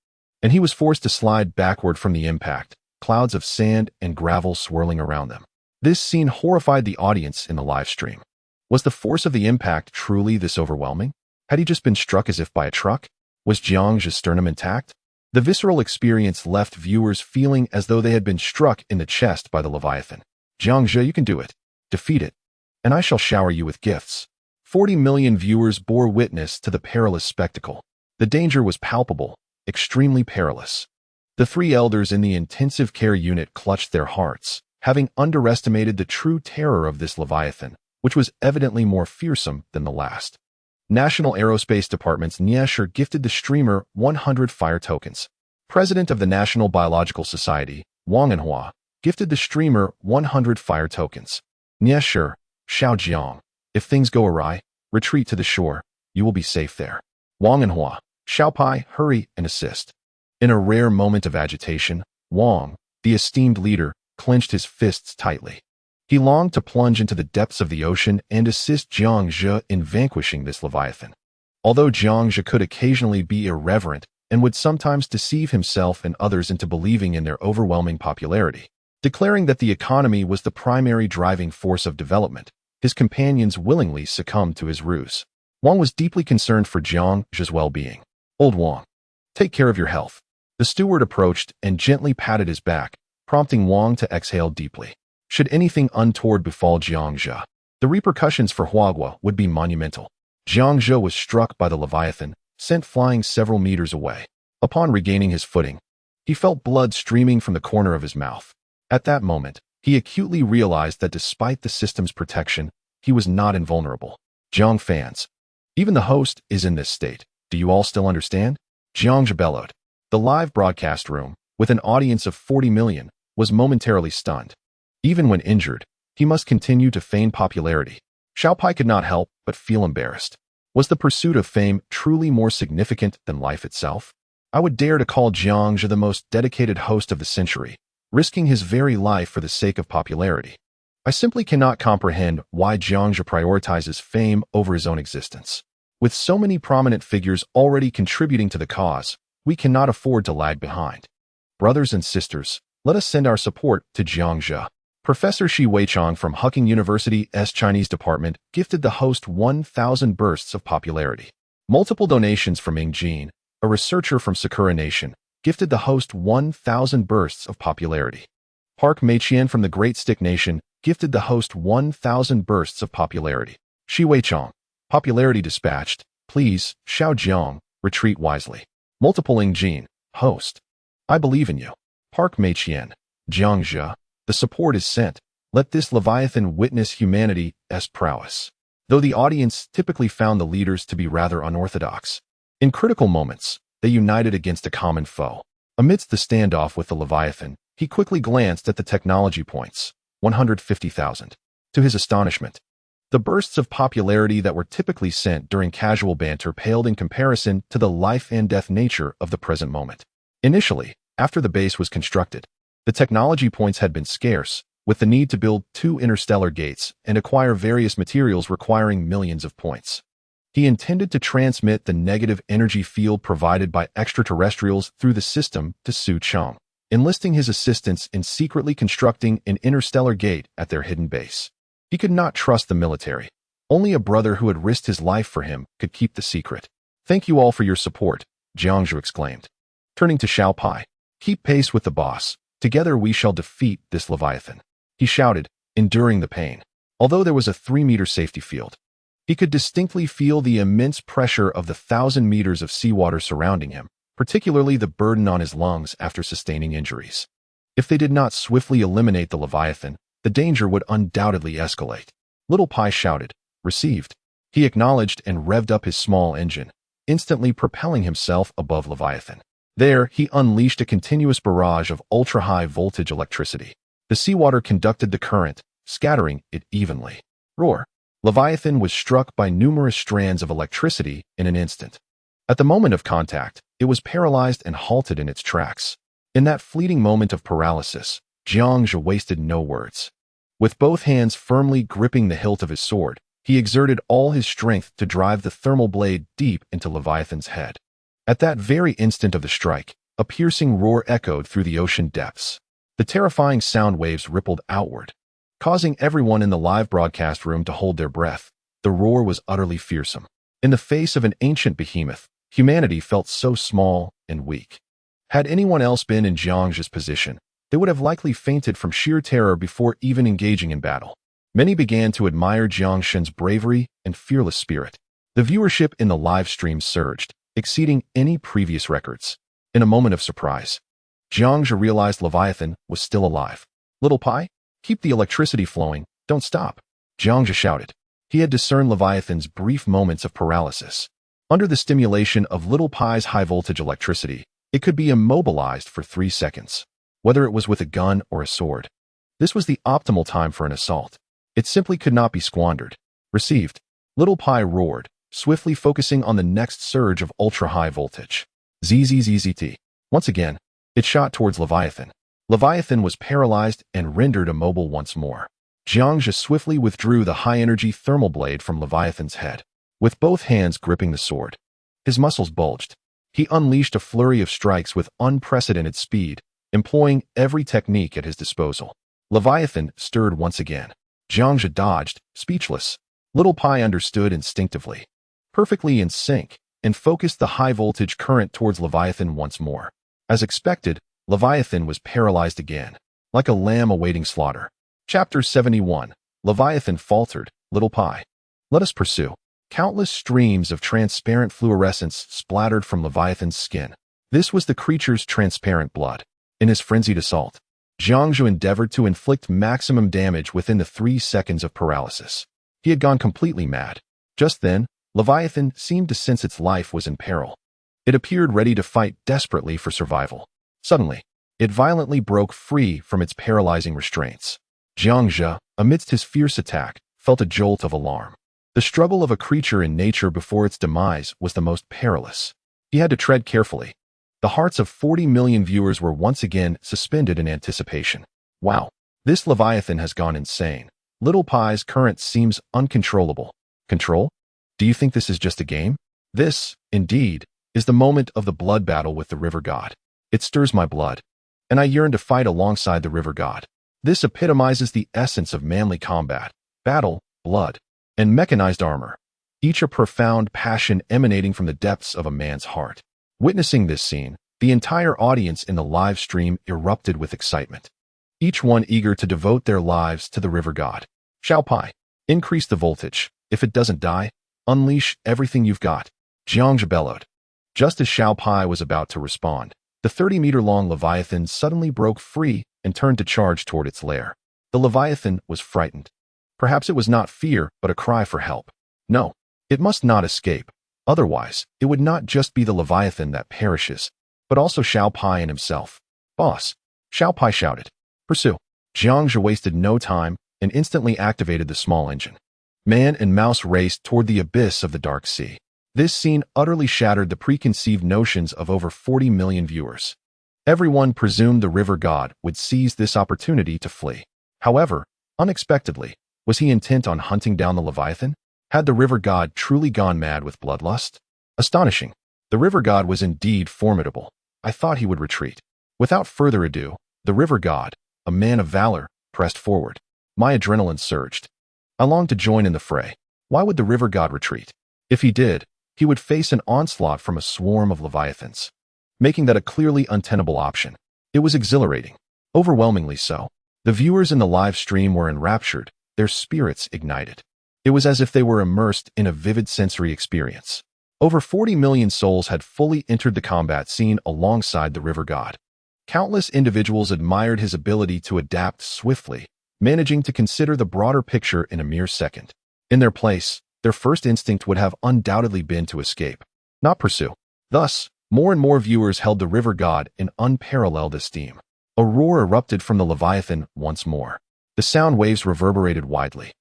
and he was forced to slide backward from the impact, clouds of sand and gravel swirling around them. This scene horrified the audience in the live stream. Was the force of the impact truly this overwhelming? Had he just been struck as if by a truck? Was Jiang Zhe's sternum intact? The visceral experience left viewers feeling as though they had been struck in the chest by the Leviathan. Jiang Zhe, you can do it. Defeat it, and I shall shower you with gifts. 40 million viewers bore witness to the perilous spectacle. The danger was palpable, extremely perilous. The three elders in the intensive care unit clutched their hearts, having underestimated the true terror of this Leviathan, which was evidently more fearsome than the last. National Aerospace Department's Niesher gifted the streamer 100 fire tokens. President of the National Biological Society, Wang Enhua, gifted the streamer 100 fire tokens. Niesher, Xiao Jiang, if things go awry, retreat to the shore. You will be safe there. Wang Enhua, Xiao Pai, hurry and assist. In a rare moment of agitation, Wang, the esteemed leader, clenched his fists tightly. He longed to plunge into the depths of the ocean and assist Jiang Zhe in vanquishing this Leviathan. Although Jiang Zhe could occasionally be irreverent and would sometimes deceive himself and others into believing in their overwhelming popularity, declaring that the economy was the primary driving force of development, his companions willingly succumbed to his ruse. Wang was deeply concerned for Jiang Zhe's well-being. Old Wang, take care of your health. The steward approached and gently patted his back, prompting Wang to exhale deeply. Should anything untoward befall Jiang Zhe, the repercussions for Huagua would be monumental. Jiang Zhe was struck by the Leviathan, sent flying several meters away. Upon regaining his footing, he felt blood streaming from the corner of his mouth. At that moment, he acutely realized that despite the system's protection, he was not invulnerable. Jiang fans, even the host is in this state. Do you all still understand? Jiang Zhe bellowed. The live broadcast room, with an audience of 40 million, was momentarily stunned. Even when injured, he must continue to feign popularity. Xiao Pai could not help but feel embarrassed. Was the pursuit of fame truly more significant than life itself? I would dare to call Jiang Zhe the most dedicated host of the century, risking his very life for the sake of popularity. I simply cannot comprehend why Jiang Zhe prioritizes fame over his own existence. With so many prominent figures already contributing to the cause, we cannot afford to lag behind. Brothers and sisters, let us send our support to Jiang Zhe. Professor Shi Weichong from Huqing University's Chinese department gifted the host 1,000 bursts of popularity. Multiple donations from Ming Jin, a researcher from Sakura Nation, gifted the host 1,000 bursts of popularity. Park Meiqian from the Great Stick Nation gifted the host 1,000 bursts of popularity. Shi Weichong, popularity dispatched. Please, Xiao Jiang, retreat wisely. Multiple Ling Jin, host. I believe in you. Park Meiqian, Jiang Zhe, the support is sent. Let this Leviathan witness humanity's prowess. Though the audience typically found the leaders to be rather unorthodox, in critical moments, they united against a common foe. Amidst the standoff with the Leviathan, he quickly glanced at the technology points, 150,000. To his astonishment, the bursts of popularity that were typically sent during casual banter paled in comparison to the life-and-death nature of the present moment. Initially, after the base was constructed, the technology points had been scarce, with the need to build 2 interstellar gates and acquire various materials requiring millions of points. He intended to transmit the negative energy field provided by extraterrestrials through the system to Su Cheng, enlisting his assistance in secretly constructing an interstellar gate at their hidden base. He could not trust the military. Only a brother who had risked his life for him could keep the secret. Thank you all for your support, Jiang Zhe exclaimed. Turning to Xiao Pai, keep pace with the boss. Together we shall defeat this Leviathan. He shouted, enduring the pain. Although there was a 3-meter safety field, he could distinctly feel the immense pressure of the 1,000 meters of seawater surrounding him, particularly the burden on his lungs after sustaining injuries. If they did not swiftly eliminate the Leviathan, the danger would undoubtedly escalate. Little Pai shouted, received. He acknowledged and revved up his small engine, instantly propelling himself above Leviathan. There, he unleashed a continuous barrage of ultra-high voltage electricity. The seawater conducted the current, scattering it evenly. Roar! Leviathan was struck by numerous strands of electricity in an instant. At the moment of contact, it was paralyzed and halted in its tracks. In that fleeting moment of paralysis, Jiang Zhe wasted no words. With both hands firmly gripping the hilt of his sword, he exerted all his strength to drive the thermal blade deep into Leviathan's head. At that very instant of the strike, a piercing roar echoed through the ocean depths. The terrifying sound waves rippled outward, causing everyone in the live broadcast room to hold their breath. The roar was utterly fearsome. In the face of an ancient behemoth, humanity felt so small and weak. Had anyone else been in Jiang's position, they would have likely fainted from sheer terror before even engaging in battle. Many began to admire Jiang Shen's bravery and fearless spirit. The viewership in the live stream surged, exceeding any previous records. In a moment of surprise, Jiang Zhe realized Leviathan was still alive. "Little Pai, keep the electricity flowing, don't stop," Jiang Zhe shouted. He had discerned Leviathan's brief moments of paralysis. Under the stimulation of Little Pai's high-voltage electricity, it could be immobilized for 3 seconds. Whether it was with a gun or a sword, this was the optimal time for an assault. It simply could not be squandered. "Received," Little Pai roared, swiftly focusing on the next surge of ultra-high voltage. ZZZZT. Once again, it shot towards Leviathan. Leviathan was paralyzed and rendered immobile once more. Jiang Zhe swiftly withdrew the high-energy thermal blade from Leviathan's head. With both hands gripping the sword, his muscles bulged. He unleashed a flurry of strikes with unprecedented speed, employing every technique at his disposal. Leviathan stirred once again. Jiang Zhe dodged, speechless. Little Pai understood instinctively, perfectly in sync, and focused the high-voltage current towards Leviathan once more. As expected, Leviathan was paralyzed again, like a lamb awaiting slaughter. Chapter 71. Leviathan faltered. "Little Pai, let us pursue." Countless streams of transparent fluorescence splattered from Leviathan's skin. This was the creature's transparent blood. In his frenzied assault, Jiang Zhe endeavored to inflict maximum damage within the 3 seconds of paralysis. He had gone completely mad. Just then, Leviathan seemed to sense its life was in peril. It appeared ready to fight desperately for survival. Suddenly, it violently broke free from its paralyzing restraints. Jiang Zhe, amidst his fierce attack, felt a jolt of alarm. The struggle of a creature in nature before its demise was the most perilous. He had to tread carefully. The hearts of 40 million viewers were once again suspended in anticipation. Wow, this Leviathan has gone insane. Little Pai's current seems uncontrollable. Control? Do you think this is just a game? This, indeed, is the moment of the blood battle with the river god. It stirs my blood, and I yearn to fight alongside the river god. This epitomizes the essence of manly combat, battle, blood, and mechanized armor, each a profound passion emanating from the depths of a man's heart. Witnessing this scene, the entire audience in the live stream erupted with excitement, each one eager to devote their lives to the river god. "Xiao Pai, increase the voltage. If it doesn't die, unleash everything you've got," Jiang Zhe bellowed. Just as Xiao Pai was about to respond, the 30-meter-long Leviathan suddenly broke free and turned to charge toward its lair. The Leviathan was frightened. Perhaps it was not fear, but a cry for help. No, it must not escape. Otherwise, it would not just be the Leviathan that perishes, but also Xiao Pai and himself. "Boss," Xiao Pai shouted. "Pursue." Jiang Zhe wasted no time and instantly activated the small engine. Man and mouse raced toward the abyss of the dark sea. This scene utterly shattered the preconceived notions of over 40 million viewers. Everyone presumed the river god would seize this opportunity to flee. However, unexpectedly, was he intent on hunting down the Leviathan? Had the river god truly gone mad with bloodlust? Astonishing. The river god was indeed formidable. I thought he would retreat. Without further ado, the river god, a man of valor, pressed forward. My adrenaline surged. I longed to join in the fray. Why would the river god retreat? If he did, he would face an onslaught from a swarm of Leviathans, making that a clearly untenable option. It was exhilarating. Overwhelmingly so. The viewers in the live stream were enraptured, their spirits ignited. It was as if they were immersed in a vivid sensory experience. Over 40 million souls had fully entered the combat scene alongside the river god. Countless individuals admired his ability to adapt swiftly, managing to consider the broader picture in a mere second. In their place, their first instinct would have undoubtedly been to escape, not pursue. Thus, more and more viewers held the river god in unparalleled esteem. A roar erupted from the Leviathan once more. The sound waves reverberated widely,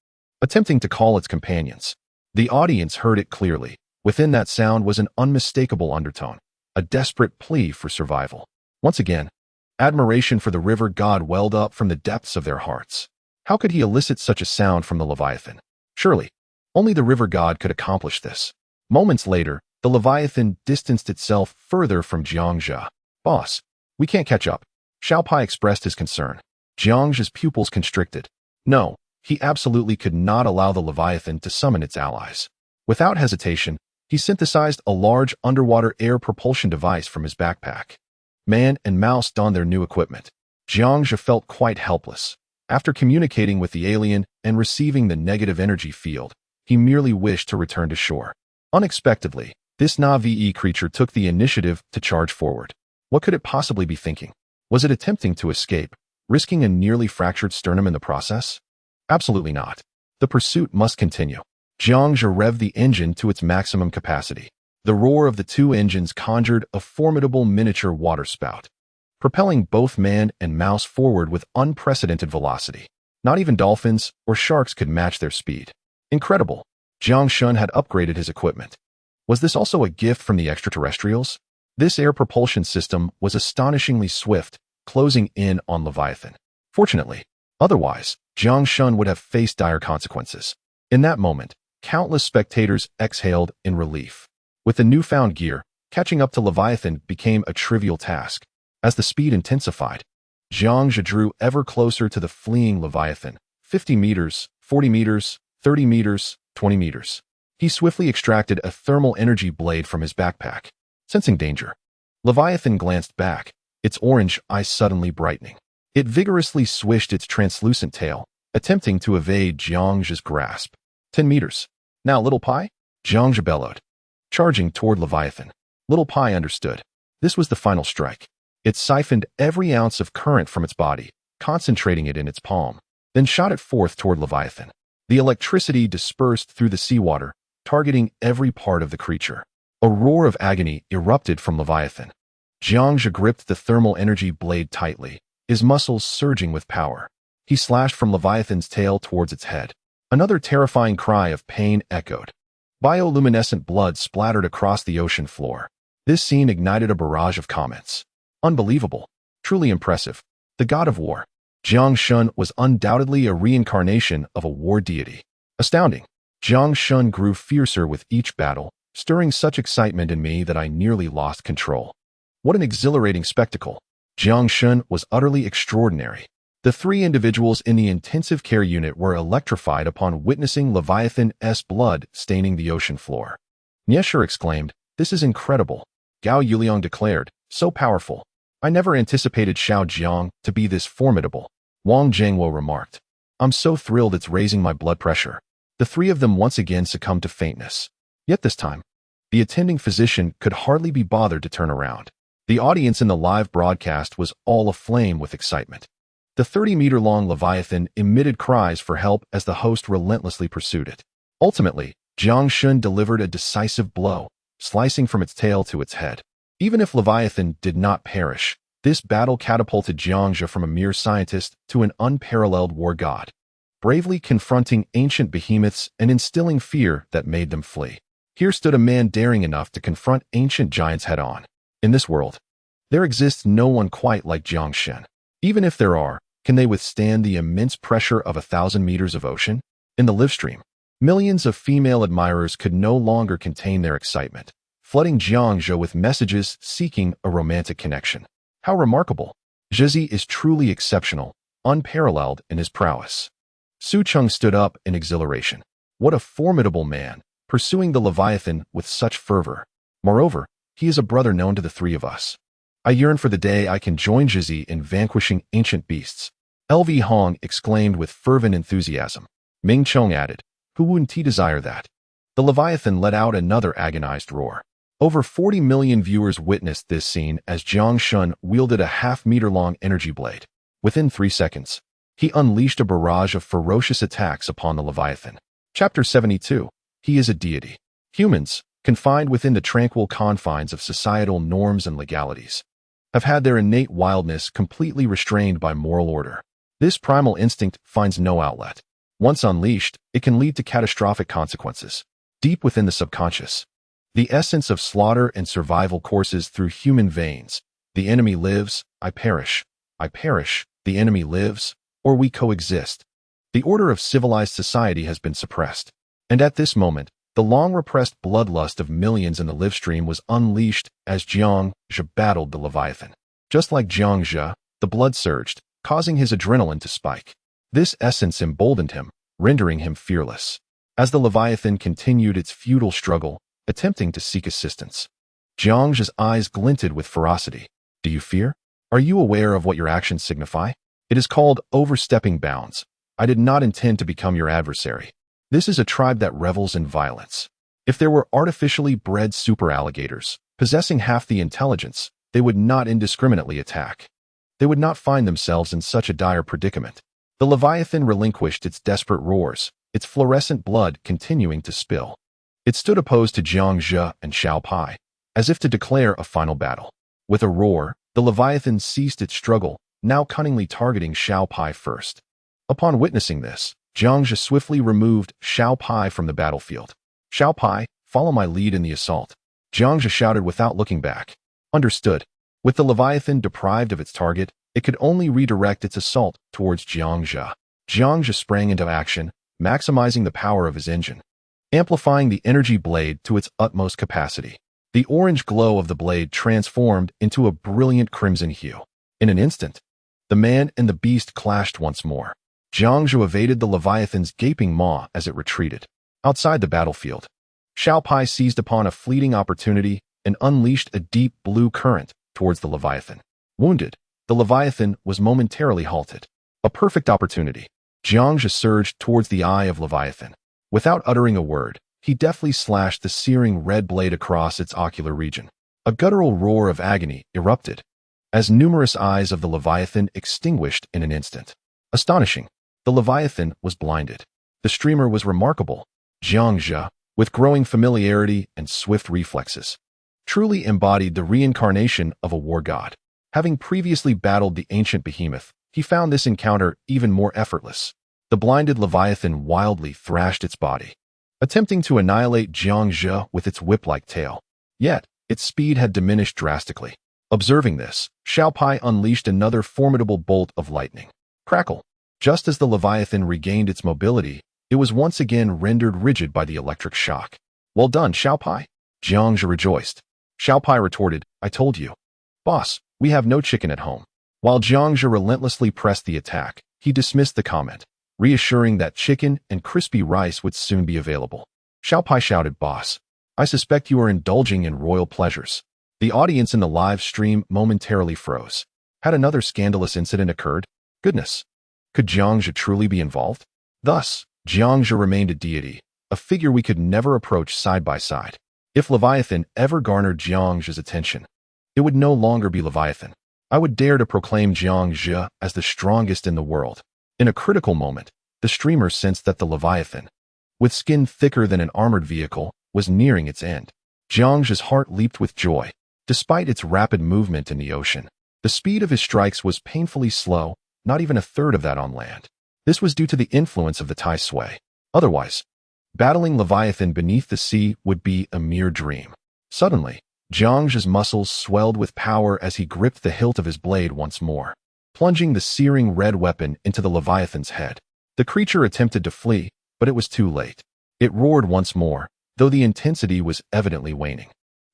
attempting to call its companions. The audience heard it clearly. Within that sound was an unmistakable undertone, a desperate plea for survival. Once again, admiration for the river god welled up from the depths of their hearts. How could he elicit such a sound from the Leviathan? Surely, only the river god could accomplish this. Moments later, the Leviathan distanced itself further from Jiangzhe. Boss, we can't catch up. Xiao Pai expressed his concern. Jiangzhe's pupils constricted. No, he absolutely could not allow the Leviathan to summon its allies. Without hesitation, he synthesized a large underwater air propulsion device from his backpack. Man and mouse donned their new equipment. Jiangzhe felt quite helpless. After communicating with the alien and receiving the negative energy field, he merely wished to return to shore. Unexpectedly, this Na'vi creature took the initiative to charge forward. What could it possibly be thinking? Was it attempting to escape, risking a nearly fractured sternum in the process? Absolutely not. The pursuit must continue. Jiangzhe revved the engine to its maximum capacity. The roar of the two engines conjured a formidable miniature waterspout, propelling both man and mouse forward with unprecedented velocity. Not even dolphins or sharks could match their speed. Incredible. Jiang Shun had upgraded his equipment. Was this also a gift from the extraterrestrials? This air propulsion system was astonishingly swift, closing in on Leviathan. Fortunately, otherwise, Jiang Shun would have faced dire consequences. In that moment, countless spectators exhaled in relief. With the newfound gear, catching up to Leviathan became a trivial task. As the speed intensified, Jiangzhe drew ever closer to the fleeing Leviathan. 50 meters, 40 meters, 30 meters, 20 meters. He swiftly extracted a thermal energy blade from his backpack. Sensing danger, Leviathan glanced back, its orange eyes suddenly brightening. It vigorously swished its translucent tail, attempting to evade Jiangzhe's grasp. 10 meters. Now, Little Pai? Jiangzhe bellowed. Charging toward Leviathan. Little Pai understood. This was the final strike. It siphoned every ounce of current from its body, concentrating it in its palm, then shot it forth toward Leviathan. The electricity dispersed through the seawater, targeting every part of the creature. A roar of agony erupted from Leviathan. Jiangzhe gripped the thermal energy blade tightly, his muscles surging with power. He slashed from Leviathan's tail towards its head. Another terrifying cry of pain echoed. Bioluminescent blood splattered across the ocean floor. This scene ignited a barrage of comments. Unbelievable. Truly impressive. The god of war. Jiang Shun was undoubtedly a reincarnation of a war deity. Astounding. Jiang Shun grew fiercer with each battle, stirring such excitement in me that I nearly lost control. What an exhilarating spectacle. Jiang Shun was utterly extraordinary. The three individuals in the intensive care unit were electrified upon witnessing Leviathan's blood staining the ocean floor. Niesher exclaimed, "This is incredible." Gao Yuliang declared, "So powerful. I never anticipated Xiao Jiang to be this formidable." Wang Zhengwo remarked, "I'm so thrilled it's raising my blood pressure." The three of them once again succumbed to faintness. Yet this time, the attending physician could hardly be bothered to turn around. The audience in the live broadcast was all aflame with excitement. The 30-meter-long Leviathan emitted cries for help as the host relentlessly pursued it. Ultimately, Jiang Shun delivered a decisive blow, slicing from its tail to its head. Even if Leviathan did not perish, this battle catapulted Jiangzhe from a mere scientist to an unparalleled war god, bravely confronting ancient behemoths and instilling fear that made them flee. Here stood a man daring enough to confront ancient giants head-on. In this world, there exists no one quite like Jiang Shun. Even if there are, can they withstand the immense pressure of 1,000 meters of ocean? In the live stream, millions of female admirers could no longer contain their excitement, flooding Jiangzhe with messages seeking a romantic connection. How remarkable! Zhezi is truly exceptional, unparalleled in his prowess. Su Cheng stood up in exhilaration. What a formidable man, pursuing the Leviathan with such fervor. Moreover, he is a brother known to the three of us. I yearn for the day I can join Zhezi in vanquishing ancient beasts. LV Hong exclaimed with fervent enthusiasm. Ming Chong added, "Who wouldn't he desire that?" The Leviathan let out another agonized roar. Over 40 million viewers witnessed this scene as Jiang Shun wielded a half-meter-long energy blade. Within 3 seconds, he unleashed a barrage of ferocious attacks upon the Leviathan. Chapter 72. He is a deity. Humans, confined within the tranquil confines of societal norms and legalities, have had their innate wildness completely restrained by moral order. This primal instinct finds no outlet. Once unleashed, it can lead to catastrophic consequences. Deep within the subconscious, the essence of slaughter and survival courses through human veins. The enemy lives, I perish. I perish, the enemy lives, or we coexist. The order of civilized society has been suppressed. And at this moment, the long-repressed bloodlust of millions in the livestream was unleashed as Jiang Zhe battled the Leviathan. Just like Jiang Zhe, the blood surged, causing his adrenaline to spike. This essence emboldened him, rendering him fearless. As the Leviathan continued its futile struggle, attempting to seek assistance, Jiang Zhe's eyes glinted with ferocity. Do you fear? Are you aware of what your actions signify? It is called overstepping bounds. I did not intend to become your adversary. This is a tribe that revels in violence. If there were artificially bred super alligators, possessing half the intelligence, they would not indiscriminately attack. They would not find themselves in such a dire predicament. The Leviathan relinquished its desperate roars, its fluorescent blood continuing to spill. It stood opposed to Jiang Zhe and Xiao Pai, as if to declare a final battle. With a roar, the Leviathan ceased its struggle, now cunningly targeting Xiao Pai first. Upon witnessing this, Jiang Zhe swiftly removed Xiao Pai from the battlefield. Xiao Pai, follow my lead in the assault. Jiang Zhe shouted without looking back. Understood. With the Leviathan deprived of its target, it could only redirect its assault towards Jiang Zhe. Jiang Zhe sprang into action, maximizing the power of his engine, amplifying the energy blade to its utmost capacity. The orange glow of the blade transformed into a brilliant crimson hue. In an instant, the man and the beast clashed once more. Jiang Zhe evaded the Leviathan's gaping maw as it retreated. Outside the battlefield, Xiao Pai seized upon a fleeting opportunity and unleashed a deep blue current towards the Leviathan. Wounded, the Leviathan was momentarily halted. A perfect opportunity. Jiang Zhe surged towards the eye of Leviathan. Without uttering a word, he deftly slashed the searing red blade across its ocular region. A guttural roar of agony erupted, as numerous eyes of the Leviathan extinguished in an instant. Astonishing. The Leviathan was blinded. The streamer was remarkable. Jiang Zhe, with growing familiarity and swift reflexes, truly embodied the reincarnation of a war god. Having previously battled the ancient behemoth, he found this encounter even more effortless. The blinded Leviathan wildly thrashed its body, attempting to annihilate Jiang Zhe with its whip-like tail. Yet, its speed had diminished drastically. Observing this, Xiao Pai unleashed another formidable bolt of lightning. Crackle! Just as the Leviathan regained its mobility, it was once again rendered rigid by the electric shock. Well done, Xiao Pai. Jiang Zhe rejoiced. Xiao Pai retorted, I told you. Boss, we have no chicken at home. While Jiang Zhe relentlessly pressed the attack, he dismissed the comment, reassuring that chicken and crispy rice would soon be available. Xiao Pai shouted, Boss, I suspect you are indulging in royal pleasures. The audience in the live stream momentarily froze. Had another scandalous incident occurred? Goodness. Could Jiang Zhe truly be involved? Thus, Jiang Zhe remained a deity, a figure we could never approach side by side. If Leviathan ever garnered Jiang Zhe's attention, it would no longer be Leviathan. I would dare to proclaim Jiang Zhe as the strongest in the world. In a critical moment, the streamer sensed that the Leviathan, with skin thicker than an armored vehicle, was nearing its end. Jiang Zhe's heart leaped with joy. Despite its rapid movement in the ocean, the speed of his strikes was painfully slow, not even a third of that on land. This was due to the influence of the Tai Sui. Otherwise, battling Leviathan beneath the sea would be a mere dream. Suddenly, Jiang Zhe's muscles swelled with power as he gripped the hilt of his blade once more, plunging the searing red weapon into the Leviathan's head. The creature attempted to flee, but it was too late. It roared once more, though the intensity was evidently waning.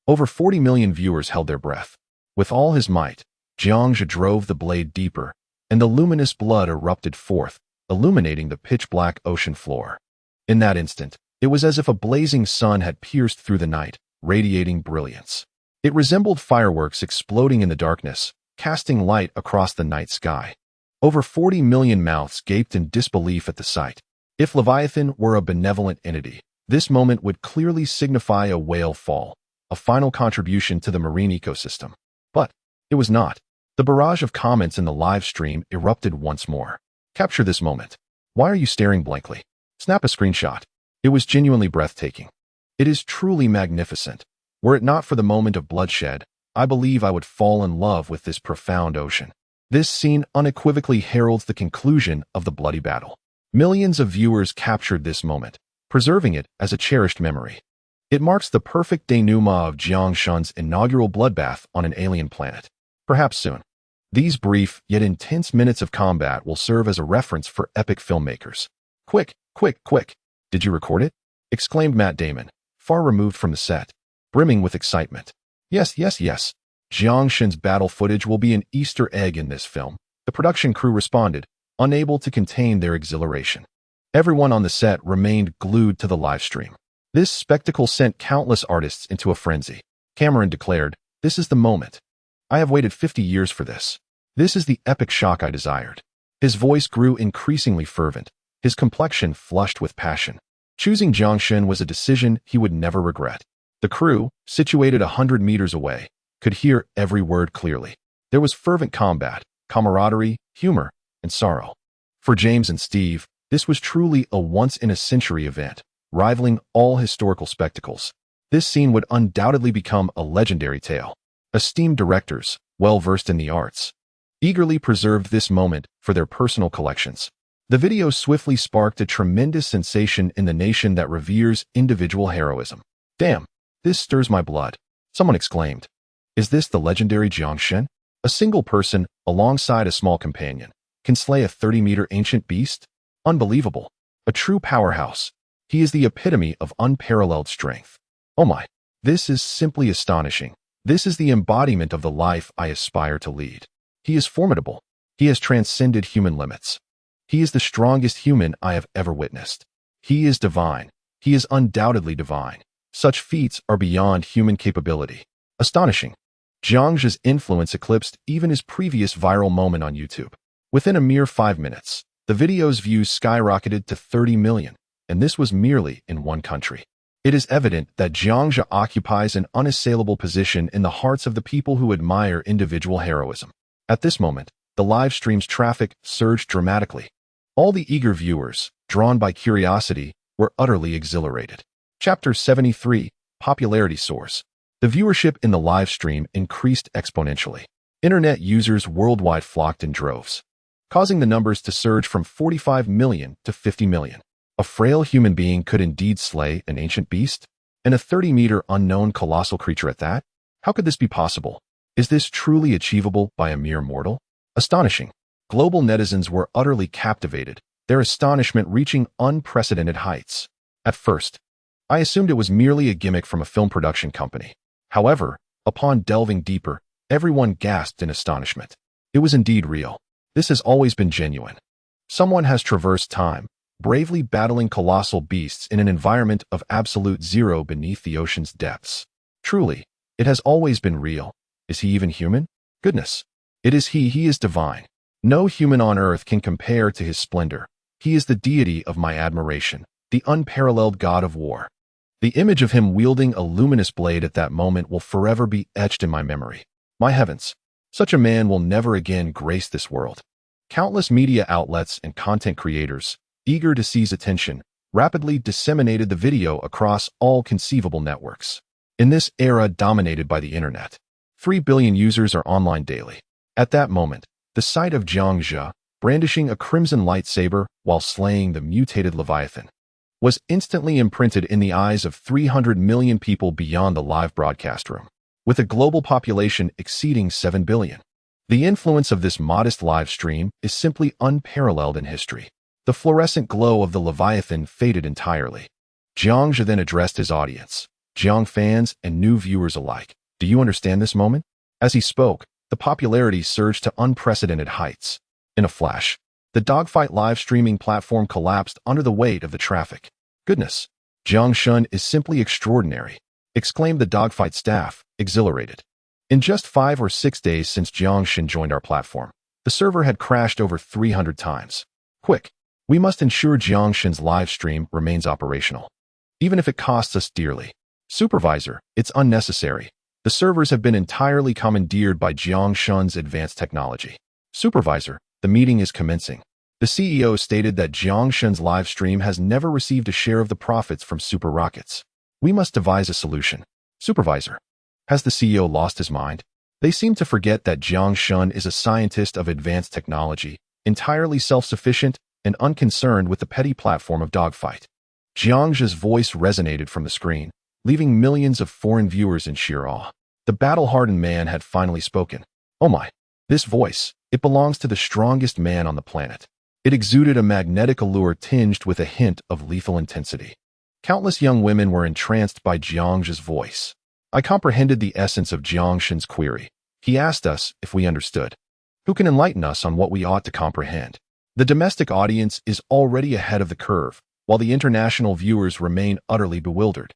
Over 40 million viewers held their breath. With all his might, Jiang Zhe drove the blade deeper, and the luminous blood erupted forth, illuminating the pitch-black ocean floor. In that instant, it was as if a blazing sun had pierced through the night, radiating brilliance. It resembled fireworks exploding in the darkness, casting light across the night sky. Over 40 million mouths gaped in disbelief at the sight. If Leviathan were a benevolent entity, this moment would clearly signify a whale fall, a final contribution to the marine ecosystem. But it was not. The barrage of comments in the live stream erupted once more. Capture this moment. Why are you staring blankly? Snap a screenshot. It was genuinely breathtaking. It is truly magnificent. Were it not for the moment of bloodshed, I believe I would fall in love with this profound ocean. This scene unequivocally heralds the conclusion of the bloody battle. Millions of viewers captured this moment, preserving it as a cherished memory. It marks the perfect denouement of Jiang Zhe's inaugural bloodbath on an alien planet. Perhaps soon. These brief yet intense minutes of combat will serve as a reference for epic filmmakers. Quick, quick, quick. Did you record it? Exclaimed Matt Damon, far removed from the set, brimming with excitement. Yes, yes, yes. Jiang Shen's battle footage will be an Easter egg in this film. The production crew responded, unable to contain their exhilaration. Everyone on the set remained glued to the live stream. This spectacle sent countless artists into a frenzy. Cameron declared, "This is the moment. I have waited 50 years for this. This is the epic shock I desired." His voice grew increasingly fervent, his complexion flushed with passion. Choosing Jiang Shen was a decision he would never regret. The crew, situated 100 meters away, could hear every word clearly. There was fervent combat, camaraderie, humor, and sorrow. For James and Steve, this was truly a once-in-a-century event, rivaling all historical spectacles. This scene would undoubtedly become a legendary tale. Esteemed directors, well-versed in the arts, eagerly preserved this moment for their personal collections. The video swiftly sparked a tremendous sensation in the nation that reveres individual heroism. "Damn, this stirs my blood," someone exclaimed. "Is this the legendary Jiang Shen? A single person, alongside a small companion, can slay a 30-meter ancient beast? Unbelievable. A true powerhouse. He is the epitome of unparalleled strength. Oh my, this is simply astonishing. This is the embodiment of the life I aspire to lead. He is formidable. He has transcended human limits. He is the strongest human I have ever witnessed. He is divine. He is undoubtedly divine. Such feats are beyond human capability. Astonishing." Jiang Shen's influence eclipsed even his previous viral moment on YouTube. Within a mere 5 minutes, the video's views skyrocketed to 30 million, and this was merely in one country. It is evident that Jiang Shen occupies an unassailable position in the hearts of the people who admire individual heroism. At this moment, the live stream's traffic surged dramatically. All the eager viewers, drawn by curiosity, were utterly exhilarated. Chapter 73, Popularity Soars. The viewership in the live stream increased exponentially. Internet users worldwide flocked in droves, causing the numbers to surge from 45 million to 50 million. A frail human being could indeed slay an ancient beast? And a 30-meter unknown colossal creature at that? How could this be possible? Is this truly achievable by a mere mortal? Astonishing. Global netizens were utterly captivated, their astonishment reaching unprecedented heights. At first, I assumed it was merely a gimmick from a film production company. However, upon delving deeper, everyone gasped in astonishment. It was indeed real. This has always been genuine. Someone has traversed time, bravely battling colossal beasts in an environment of absolute zero beneath the ocean's depths. Truly, it has always been real. Is he even human? Goodness. It is he is divine. No human on earth can compare to his splendor. He is the deity of my admiration, the unparalleled god of war. The image of him wielding a luminous blade at that moment will forever be etched in my memory. My heavens, such a man will never again grace this world. Countless media outlets and content creators, eager to seize attention, rapidly disseminated the video across all conceivable networks. In this era dominated by the internet, 3 billion users are online daily. At that moment, the sight of Jiang Shen, brandishing a crimson lightsaber while slaying the mutated Leviathan, was instantly imprinted in the eyes of 300 million people beyond the live broadcast room. With a global population exceeding 7 billion, the influence of this modest live stream is simply unparalleled in history. The fluorescent glow of the Leviathan faded entirely. Jiang Shen then addressed his audience, Jiang fans and new viewers alike. Do you understand this moment? As he spoke, the popularity surged to unprecedented heights. In a flash, the Dogfight live streaming platform collapsed under the weight of the traffic. Goodness, Jiang Shen is simply extraordinary, exclaimed the Dogfight staff, exhilarated. In just 5 or 6 days since Jiang Shen joined our platform, the server had crashed over 300 times. Quick, we must ensure Jiang Shen's live stream remains operational, even if it costs us dearly. Supervisor, it's unnecessary. The servers have been entirely commandeered by Jiang Shen's advanced technology. Supervisor, the meeting is commencing. The CEO stated that Jiang Shen's live stream has never received a share of the profits from Super Rockets. We must devise a solution. Supervisor, has the CEO lost his mind? They seem to forget that Jiang Shen is a scientist of advanced technology, entirely self-sufficient and unconcerned with the petty platform of Dogfight. Jiang Shen's voice resonated from the screen, leaving millions of foreign viewers in sheer awe. The battle-hardened man had finally spoken. Oh my, This voice, it belongs to the strongest man on the planet. It exuded a magnetic allure tinged with a hint of lethal intensity. Countless young women were entranced by Jiang Zhe's voice. I comprehended the essence of Jiang Shen's query. He asked us if we understood. Who can enlighten us on what we ought to comprehend? The domestic audience is already ahead of the curve, while the international viewers remain utterly bewildered.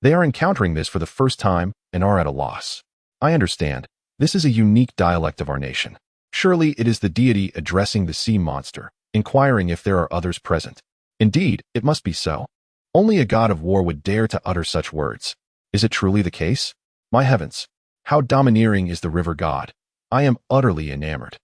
They are encountering this for the first time and are at a loss. I understand. This is a unique dialect of our nation. Surely it is the deity addressing the sea monster, inquiring if there are others present. Indeed, it must be so. Only a god of war would dare to utter such words. Is it truly the case? My heavens! How domineering is the river god! I am utterly enamored.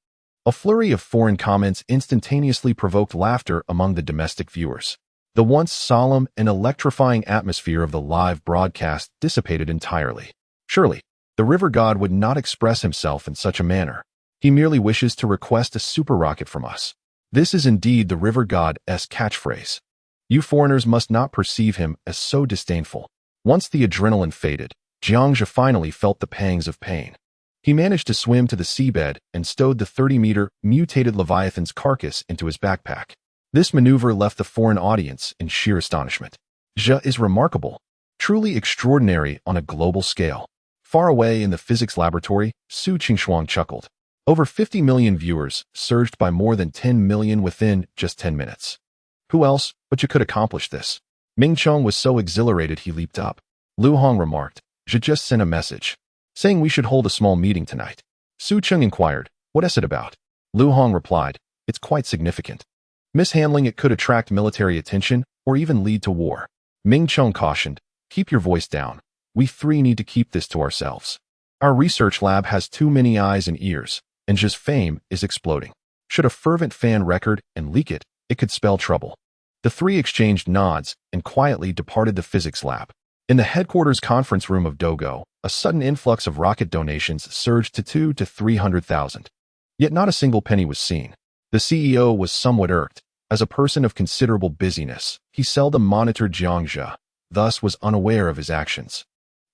A flurry of foreign comments instantaneously provoked laughter among the domestic viewers. The once solemn and electrifying atmosphere of the live broadcast dissipated entirely. Surely, the river god would not express himself in such a manner. He merely wishes to request a super rocket from us. This is indeed the river god's catchphrase. You foreigners must not perceive him as so disdainful. Once the adrenaline faded, Jiang Zhe finally felt the pangs of pain. He managed to swim to the seabed and stowed the 30-meter mutated Leviathan's carcass into his backpack. This maneuver left the foreign audience in sheer astonishment. Zhe is remarkable, truly extraordinary on a global scale. Far away in the physics laboratory, Su Qingshuang chuckled. Over 50 million viewers, surged by more than 10 million within just 10 minutes. Who else but you could accomplish this? Ming Chong was so exhilarated he leaped up. Lu Hong remarked, Zhe just sent a message, saying we should hold a small meeting tonight. Su Cheng inquired, what is it about? Lu Hong replied, it's quite significant. Mishandling it could attract military attention or even lead to war. Ming Chong cautioned, keep your voice down. We three need to keep this to ourselves. Our research lab has too many eyes and ears, and Zhe's fame is exploding. Should a fervent fan record and leak it, it could spell trouble. The three exchanged nods and quietly departed the physics lab. In the headquarters conference room of Dogo, a sudden influx of rocket donations surged to 200,000 to 300,000. Yet not a single penny was seen. The CEO was somewhat irked. As a person of considerable busyness, he seldom monitored Jiang Zhe, thus was unaware of his actions.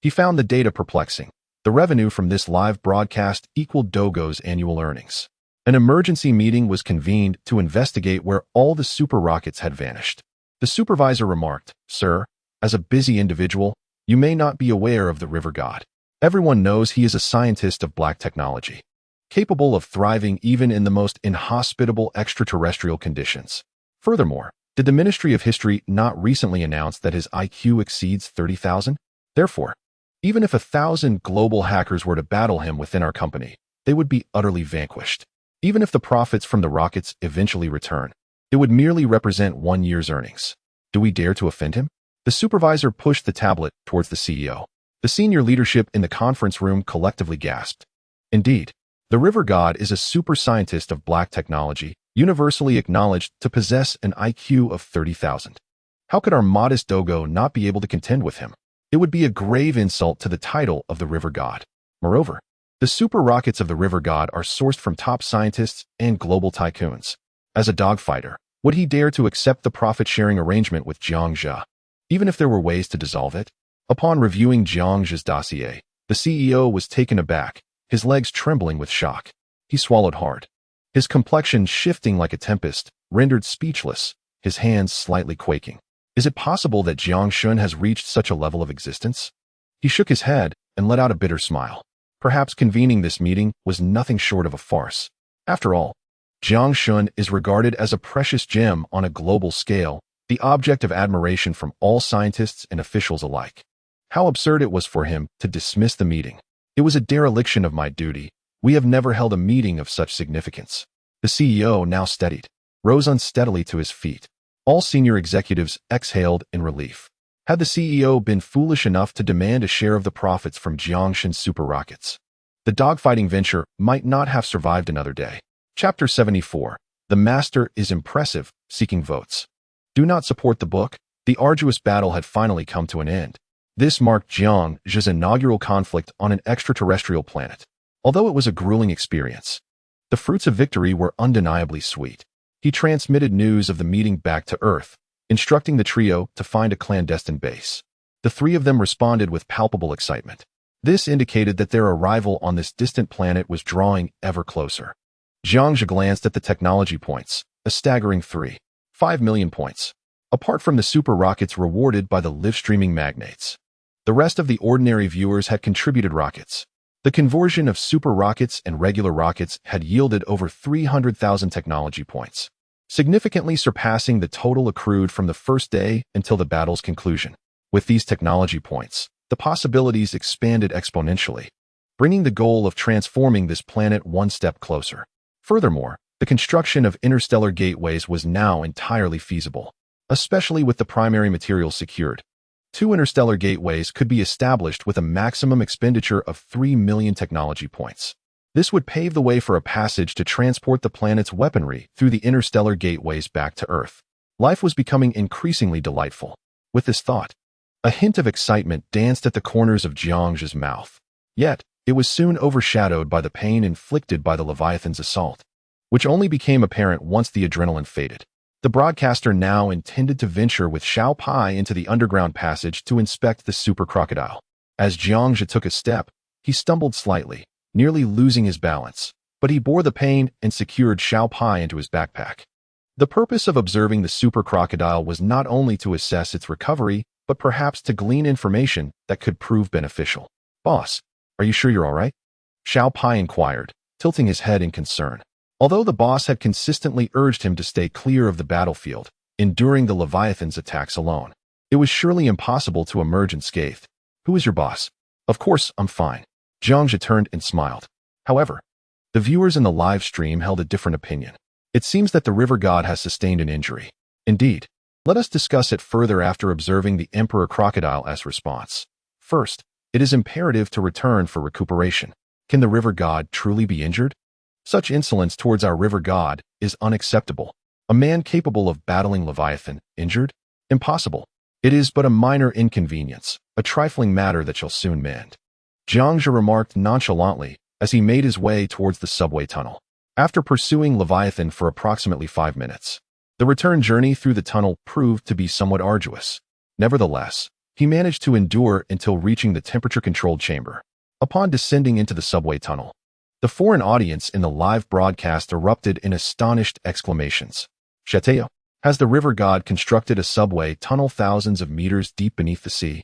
He found the data perplexing. The revenue from this live broadcast equaled Dogo's annual earnings. An emergency meeting was convened to investigate where all the super rockets had vanished. The supervisor remarked, Sir, as a busy individual, you may not be aware of the river god. Everyone knows he is a scientist of black technology, capable of thriving even in the most inhospitable extraterrestrial conditions. Furthermore, did the Ministry of History not recently announce that his IQ exceeds 30,000? Therefore, even if 1,000 global hackers were to battle him within our company, they would be utterly vanquished. Even if the profits from the rockets eventually return, it would merely represent 1 year's earnings. Do we dare to offend him? The supervisor pushed the tablet towards the CEO. The senior leadership in the conference room collectively gasped. Indeed, the river god is a super scientist of black technology, universally acknowledged to possess an IQ of 30,000. How could our modest Dogo not be able to contend with him? It would be a grave insult to the title of the river god. Moreover, the super rockets of the river god are sourced from top scientists and global tycoons. As a dogfighter, would he dare to accept the profit-sharing arrangement with Jiang Zhe, even if there were ways to dissolve it? Upon reviewing Jiang Zhe's dossier, the CEO was taken aback, his legs trembling with shock. He swallowed hard. His complexion shifting like a tempest, rendered speechless, his hands slightly quaking. Is it possible that Jiang Shun has reached such a level of existence? He shook his head and let out a bitter smile. Perhaps convening this meeting was nothing short of a farce. After all, Jiang Shun is regarded as a precious gem on a global scale, the object of admiration from all scientists and officials alike. How absurd it was for him to dismiss the meeting. It was a dereliction of my duty. We have never held a meeting of such significance. The CEO, now steadied, rose unsteadily to his feet. All senior executives exhaled in relief. Had the CEO been foolish enough to demand a share of the profits from Jiang Shun's super rockets, the dogfighting venture might not have survived another day. Chapter 74. The Master is impressive, seeking votes. Do not support the book. The arduous battle had finally come to an end. This marked Jiang Zhe's inaugural conflict on an extraterrestrial planet. Although it was a grueling experience, the fruits of victory were undeniably sweet. He transmitted news of the meeting back to Earth, instructing the trio to find a clandestine base. The three of them responded with palpable excitement. This indicated that their arrival on this distant planet was drawing ever closer. Jiangzhe glanced at the technology points, a staggering 3.5 million points, apart from the super rockets rewarded by the live-streaming magnates. The rest of the ordinary viewers had contributed rockets. The conversion of super rockets and regular rockets had yielded over 300,000 technology points, significantly surpassing the total accrued from the first day until the battle's conclusion. With these technology points, the possibilities expanded exponentially, bringing the goal of transforming this planet one step closer. Furthermore, the construction of interstellar gateways was now entirely feasible, especially with the primary materials secured. 2 interstellar gateways could be established with a maximum expenditure of 3 million technology points. This would pave the way for a passage to transport the planet's weaponry through the interstellar gateways back to Earth. Life was becoming increasingly delightful. With this thought, a hint of excitement danced at the corners of Jiangzhe's mouth. Yet, it was soon overshadowed by the pain inflicted by the Leviathan's assault, which only became apparent once the adrenaline faded. The broadcaster now intended to venture with Xiao Pai into the underground passage to inspect the super crocodile. As Jiangzhe took a step, he stumbled slightly, nearly losing his balance, but he bore the pain and secured Xiao Pai into his backpack. The purpose of observing the super crocodile was not only to assess its recovery, but perhaps to glean information that could prove beneficial. "Boss, are you sure you're all right?" Xiao Pai inquired, tilting his head in concern. Although the boss had consistently urged him to stay clear of the battlefield, enduring the Leviathan's attacks alone, it was surely impossible to emerge unscathed. "Who is your boss?" "Of course, I'm fine." Jiangzhe turned and smiled. However, the viewers in the live stream held a different opinion. It seems that the river god has sustained an injury. Indeed. Let us discuss it further after observing the Emperor Crocodile's response. First, it is imperative to return for recuperation. Can the river god truly be injured? Such insolence towards our river god is unacceptable. A man capable of battling Leviathan, injured? Impossible. It is but a minor inconvenience, a trifling matter that shall soon mend. Jiangzhe remarked nonchalantly as he made his way towards the subway tunnel. After pursuing Leviathan for approximately 5 minutes, the return journey through the tunnel proved to be somewhat arduous. Nevertheless, he managed to endure until reaching the temperature-controlled chamber. Upon descending into the subway tunnel, the foreign audience in the live broadcast erupted in astonished exclamations. "Shateo, has the river god constructed a subway tunnel thousands of meters deep beneath the sea?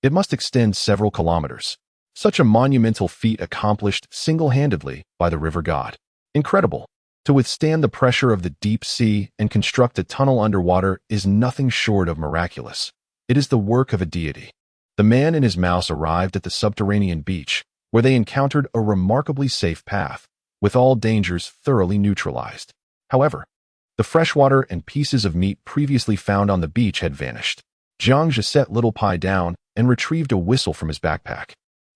It must extend several kilometers. Such a monumental feat accomplished single-handedly by the river god. Incredible. To withstand the pressure of the deep sea and construct a tunnel underwater is nothing short of miraculous. It is the work of a deity." The man and his mouse arrived at the subterranean beach, where they encountered a remarkably safe path, with all dangers thoroughly neutralized. However, the freshwater and pieces of meat previously found on the beach had vanished. Jiangzhe set Little Pai down and retrieved a whistle from his backpack.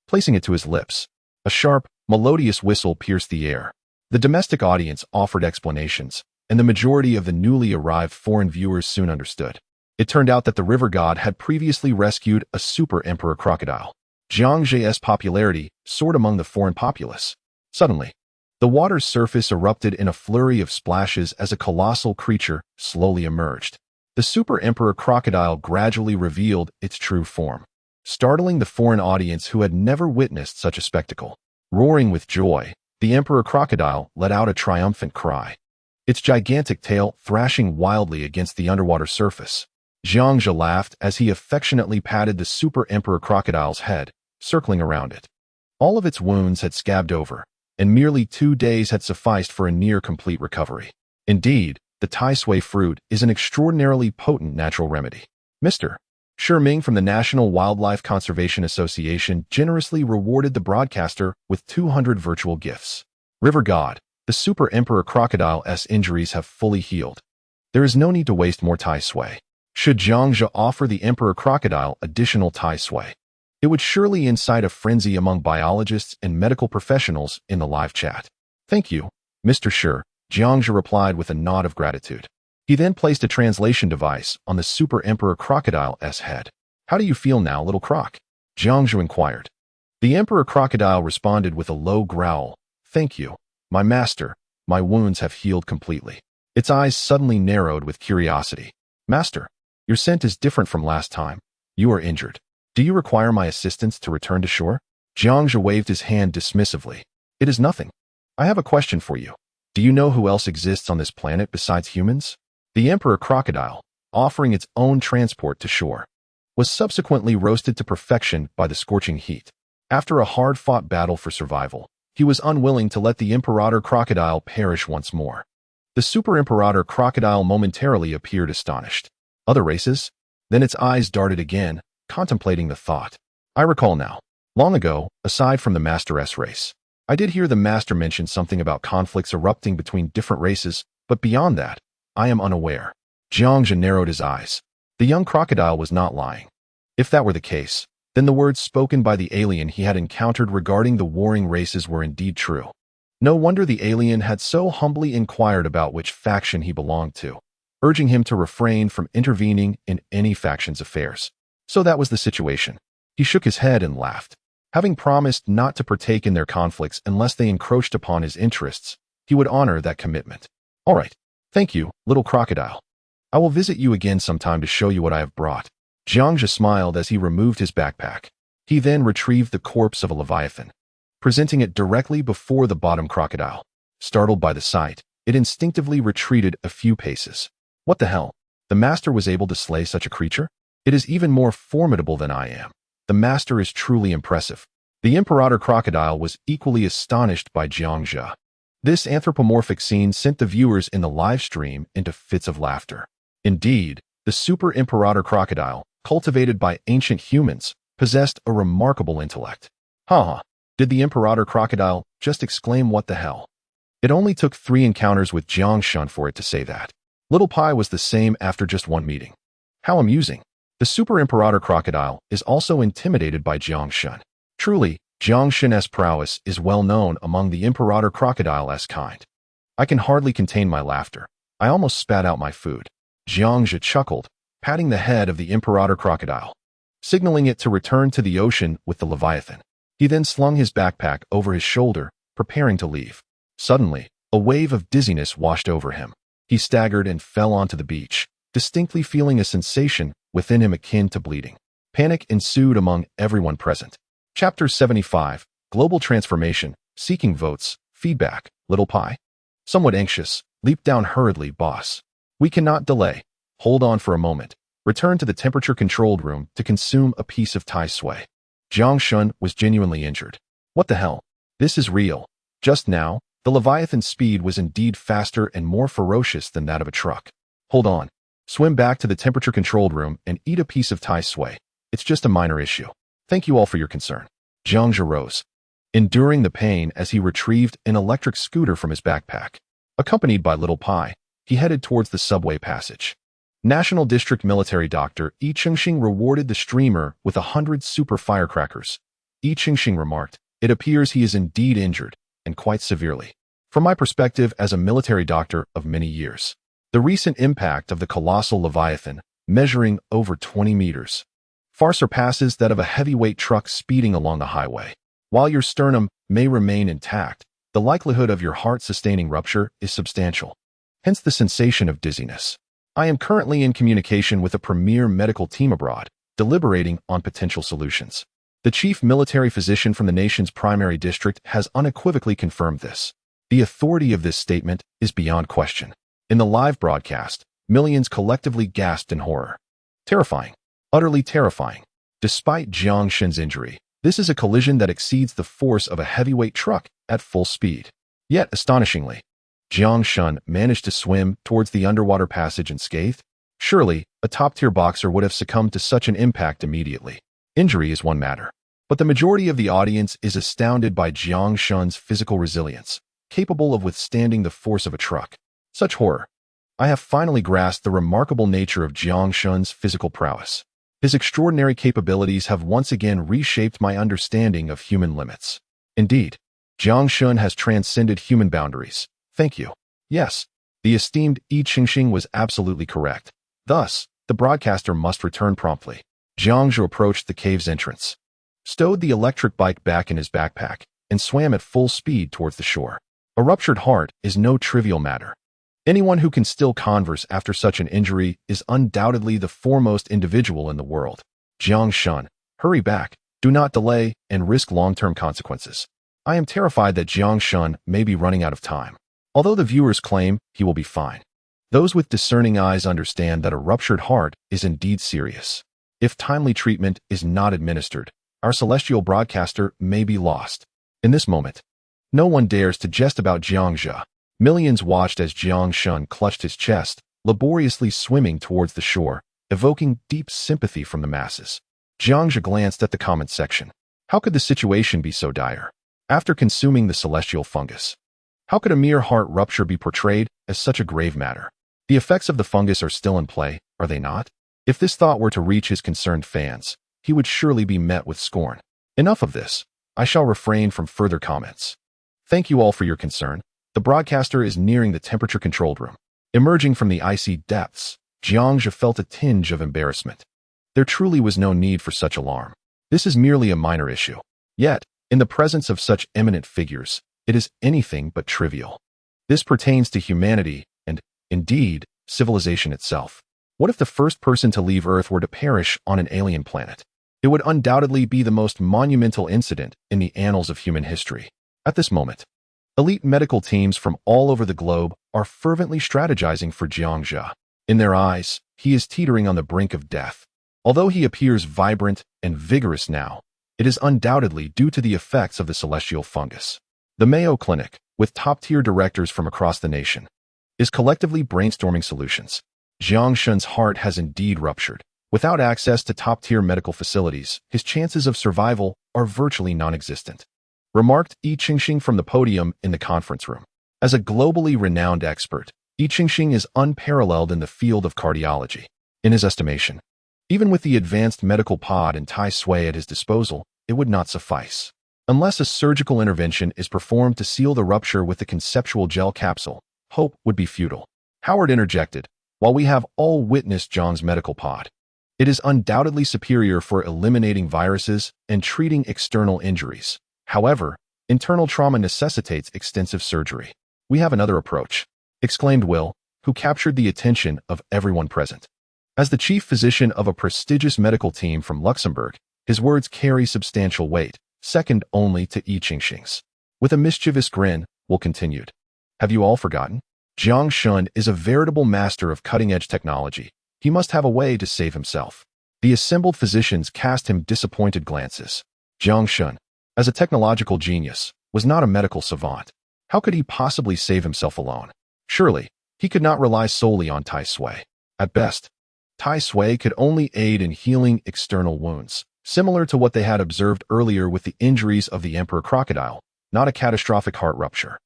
Placing it to his lips, a sharp, melodious whistle pierced the air. The domestic audience offered explanations, and the majority of the newly arrived foreign viewers soon understood. It turned out that the river god had previously rescued a super emperor crocodile. Jiangzhe's popularity soared among the foreign populace. Suddenly, the water's surface erupted in a flurry of splashes as a colossal creature slowly emerged. The super emperor crocodile gradually revealed its true form, startling the foreign audience who had never witnessed such a spectacle. Roaring with joy, the emperor crocodile let out a triumphant cry, its gigantic tail thrashing wildly against the underwater surface. Jiangzhe laughed as he affectionately patted the super emperor crocodile's head, circling around it. All of its wounds had scabbed over, and merely 2 days had sufficed for a near-complete recovery. Indeed, the Tai Sui fruit is an extraordinarily potent natural remedy. Mr. Shi Ming from the National Wildlife Conservation Association generously rewarded the broadcaster with 200 virtual gifts. River God, the Super Emperor Crocodile's injuries have fully healed. There is no need to waste more Tai Sui. Should Jiangzhe offer the Emperor Crocodile additional Tai Sui, it would surely incite a frenzy among biologists and medical professionals in the live chat. "Thank you, Mr. Shi," Jiangzhe replied with a nod of gratitude. He then placed a translation device on the Super Emperor Crocodile's head. "How do you feel now, little croc?" Jiangzhe inquired. The Emperor Crocodile responded with a low growl. "Thank you, my master. My wounds have healed completely." Its eyes suddenly narrowed with curiosity. "Master, your scent is different from last time. You are injured. Do you require my assistance to return to shore?" Jiang Zhe waved his hand dismissively. It is nothing. I have a question for you. Do you know who else exists on this planet besides humans? The Emperor Crocodile, offering its own transport to shore, was subsequently roasted to perfection by the scorching heat. After a hard-fought battle for survival, he was unwilling to let the Imperator Crocodile perish once more. The Super Imperator Crocodile momentarily appeared astonished. Other races? Then its eyes darted again, contemplating the thought. I recall now. Long ago, aside from the Master S race, I did hear the Master mention something about conflicts erupting between different races, but beyond that, I am unaware. Jiang Zhe narrowed his eyes. The young crocodile was not lying. If that were the case, then the words spoken by the alien he had encountered regarding the warring races were indeed true. No wonder the alien had so humbly inquired about which faction he belonged to, urging him to refrain from intervening in any faction's affairs. So that was the situation. He shook his head and laughed. Having promised not to partake in their conflicts unless they encroached upon his interests, he would honor that commitment. All right. Thank you, little crocodile. I will visit you again sometime to show you what I have brought. Jiang Zhe smiled as he removed his backpack. He then retrieved the corpse of a leviathan, presenting it directly before the bottom crocodile. Startled by the sight, it instinctively retreated a few paces. What the hell? The master was able to slay such a creature? It is even more formidable than I am. The master is truly impressive. The Imperator Crocodile was equally astonished by Jiang Zhe. This anthropomorphic scene sent the viewers in the live stream into fits of laughter. Indeed, the Super Imperator Crocodile, cultivated by ancient humans, possessed a remarkable intellect. Haha, did the Imperator Crocodile just exclaim what the hell? It only took 3 encounters with Jiang Shun for it to say that. Little Pai was the same after just 1 meeting. How amusing. The Super Imperator Crocodile is also intimidated by Jiang Shun. Truly, Jiang Shun's prowess is well known among the Imperator Crocodile's kind. I can hardly contain my laughter. I almost spat out my food. Jiang Zhe chuckled, patting the head of the Imperator Crocodile, signaling it to return to the ocean with the Leviathan. He then slung his backpack over his shoulder, preparing to leave. Suddenly, a wave of dizziness washed over him. He staggered and fell onto the beach, distinctly feeling a sensation within him akin to bleeding. Panic ensued among everyone present. Chapter 75, Global Transformation, Seeking Votes, Feedback, Little Pai. Somewhat anxious, leap down hurriedly, boss. We cannot delay. Hold on for a moment. Return to the temperature-controlled room to consume a piece of Tai Sui. Jiang Shun was genuinely injured. What the hell? This is real. Just now, the Leviathan's speed was indeed faster and more ferocious than that of a truck. Hold on. Swim back to the temperature-controlled room and eat a piece of Tai Sui. It's just a minor issue. Thank you all for your concern. Jiang Zhe rose, enduring the pain as he retrieved an electric scooter from his backpack. Accompanied by Little Pai, he headed towards the subway passage. National District Military Doctor Yi Chengxing rewarded the streamer with 100 super firecrackers. Yi Chengxing remarked, "It appears he is indeed injured, and quite severely. From my perspective as a military doctor of many years, the recent impact of the colossal Leviathan, measuring over 20 meters, far surpasses that of a heavyweight truck speeding along the highway. While your sternum may remain intact, the likelihood of your heart-sustaining rupture is substantial. Hence the sensation of dizziness. I am currently in communication with a premier medical team abroad, deliberating on potential solutions. The chief military physician from the nation's primary district has unequivocally confirmed this. The authority of this statement is beyond question." In the live broadcast, millions collectively gasped in horror. Terrifying. Utterly terrifying. Despite Jiang Shun's injury, this is a collision that exceeds the force of a heavyweight truck at full speed. Yet, astonishingly, Jiang Shun managed to swim towards the underwater passage unscathed. Surely, a top-tier boxer would have succumbed to such an impact immediately. Injury is one matter, but the majority of the audience is astounded by Jiang Shun's physical resilience, capable of withstanding the force of a truck. Such horror. I have finally grasped the remarkable nature of Jiang Shun's physical prowess. His extraordinary capabilities have once again reshaped my understanding of human limits. Indeed, Jiang Shun has transcended human boundaries. Thank you. Yes, the esteemed Yi Chengxing was absolutely correct. Thus, the broadcaster must return promptly. Jiang Zhe approached the cave's entrance, stowed the electric bike back in his backpack, and swam at full speed towards the shore. A ruptured heart is no trivial matter. Anyone who can still converse after such an injury is undoubtedly the foremost individual in the world. Jiang Shun, hurry back. Do not delay and risk long-term consequences. I am terrified that Jiang Shun may be running out of time, although the viewers claim he will be fine. Those with discerning eyes understand that a ruptured heart is indeed serious. If timely treatment is not administered, our celestial broadcaster may be lost. In this moment, no one dares to jest about Jiang Zhe. Millions watched as Jiang Shun clutched his chest, laboriously swimming towards the shore, evoking deep sympathy from the masses. Jiang Zhe glanced at the comment section. How could the situation be so dire? After consuming the celestial fungus, how could a mere heart rupture be portrayed as such a grave matter? The effects of the fungus are still in play, are they not? If this thought were to reach his concerned fans, he would surely be met with scorn. Enough of this. I shall refrain from further comments. Thank you all for your concern. The broadcaster is nearing the temperature-controlled room. Emerging from the icy depths, Jiang Zhe felt a tinge of embarrassment. There truly was no need for such alarm. This is merely a minor issue. Yet, in the presence of such eminent figures, it is anything but trivial. This pertains to humanity and, indeed, civilization itself. What if the first person to leave Earth were to perish on an alien planet? It would undoubtedly be the most monumental incident in the annals of human history. At this moment, elite medical teams from all over the globe are fervently strategizing for Jiang Zhe. In their eyes, he is teetering on the brink of death. Although he appears vibrant and vigorous now, it is undoubtedly due to the effects of the celestial fungus. The Mayo Clinic, with top-tier directors from across the nation, is collectively brainstorming solutions. Jiang Shun's heart has indeed ruptured. Without access to top-tier medical facilities, his chances of survival are virtually non-existent, remarked Yi Qingxing from the podium in the conference room. As a globally renowned expert, Yi Qingxing is unparalleled in the field of cardiology. In his estimation, even with the advanced medical pod and Tai Sui at his disposal, it would not suffice. Unless a surgical intervention is performed to seal the rupture with the conceptual gel capsule, hope would be futile. Howard interjected, while we have all witnessed John's medical pod, it is undoubtedly superior for eliminating viruses and treating external injuries. However, internal trauma necessitates extensive surgery. We have another approach, exclaimed Will, who captured the attention of everyone present. As the chief physician of a prestigious medical team from Luxembourg, his words carry substantial weight, second only to Yi Qingxing's. With a mischievous grin, Will continued. Have you all forgotten? Jiang Shun is a veritable master of cutting-edge technology. He must have a way to save himself. The assembled physicians cast him disappointed glances. Jiang Shun, as a technological genius, was not a medical savant. How could he possibly save himself alone? Surely, he could not rely solely on Tai Sui. At best, Tai Sui could only aid in healing external wounds, similar to what they had observed earlier with the injuries of the Emperor Crocodile, not a catastrophic heart rupture.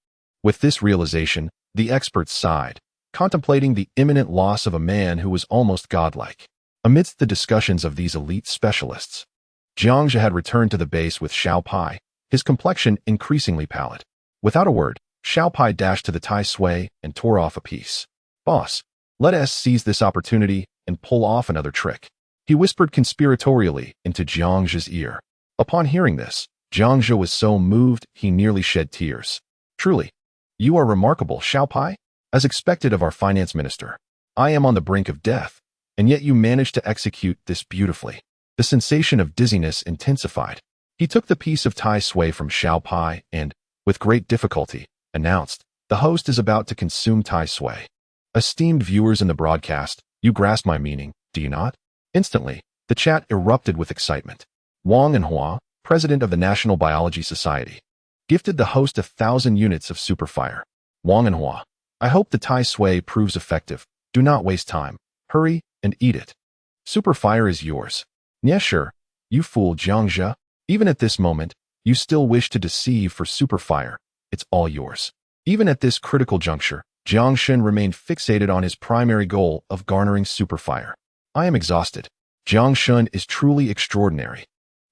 With this realization, the experts sighed, contemplating the imminent loss of a man who was almost godlike. Amidst the discussions of these elite specialists, Jiang Zhe had returned to the base with Xiao Pai, his complexion increasingly pallid. Without a word, Xiao Pai dashed to the Tai Sui and tore off a piece. Boss, let us seize this opportunity and pull off another trick, he whispered conspiratorially into Jiang Zhe's ear. Upon hearing this, Jiang Zhe was so moved he nearly shed tears. Truly, you are remarkable, Xiao Pai. As expected of our finance minister, I am on the brink of death, and yet you managed to execute this beautifully. The sensation of dizziness intensified. He took the piece of Tai Sui from Xiao Pai and, with great difficulty, announced, the host is about to consume Tai Sui. Esteemed viewers in the broadcast, you grasp my meaning, do you not? Instantly, the chat erupted with excitement. Wang Enhua, president of the National Biology Society, gifted the host 1,000 units of Superfire. Wang Enhua, I hope the Tai Sui proves effective. Do not waste time. Hurry and eat it. Superfire is yours. Yeah, sure. You fool, Jiang Zhe. Even at this moment, you still wish to deceive for Superfire. It's all yours. Even at this critical juncture, Jiang Shun remained fixated on his primary goal of garnering Superfire. I am exhausted. Jiang Shun is truly extraordinary.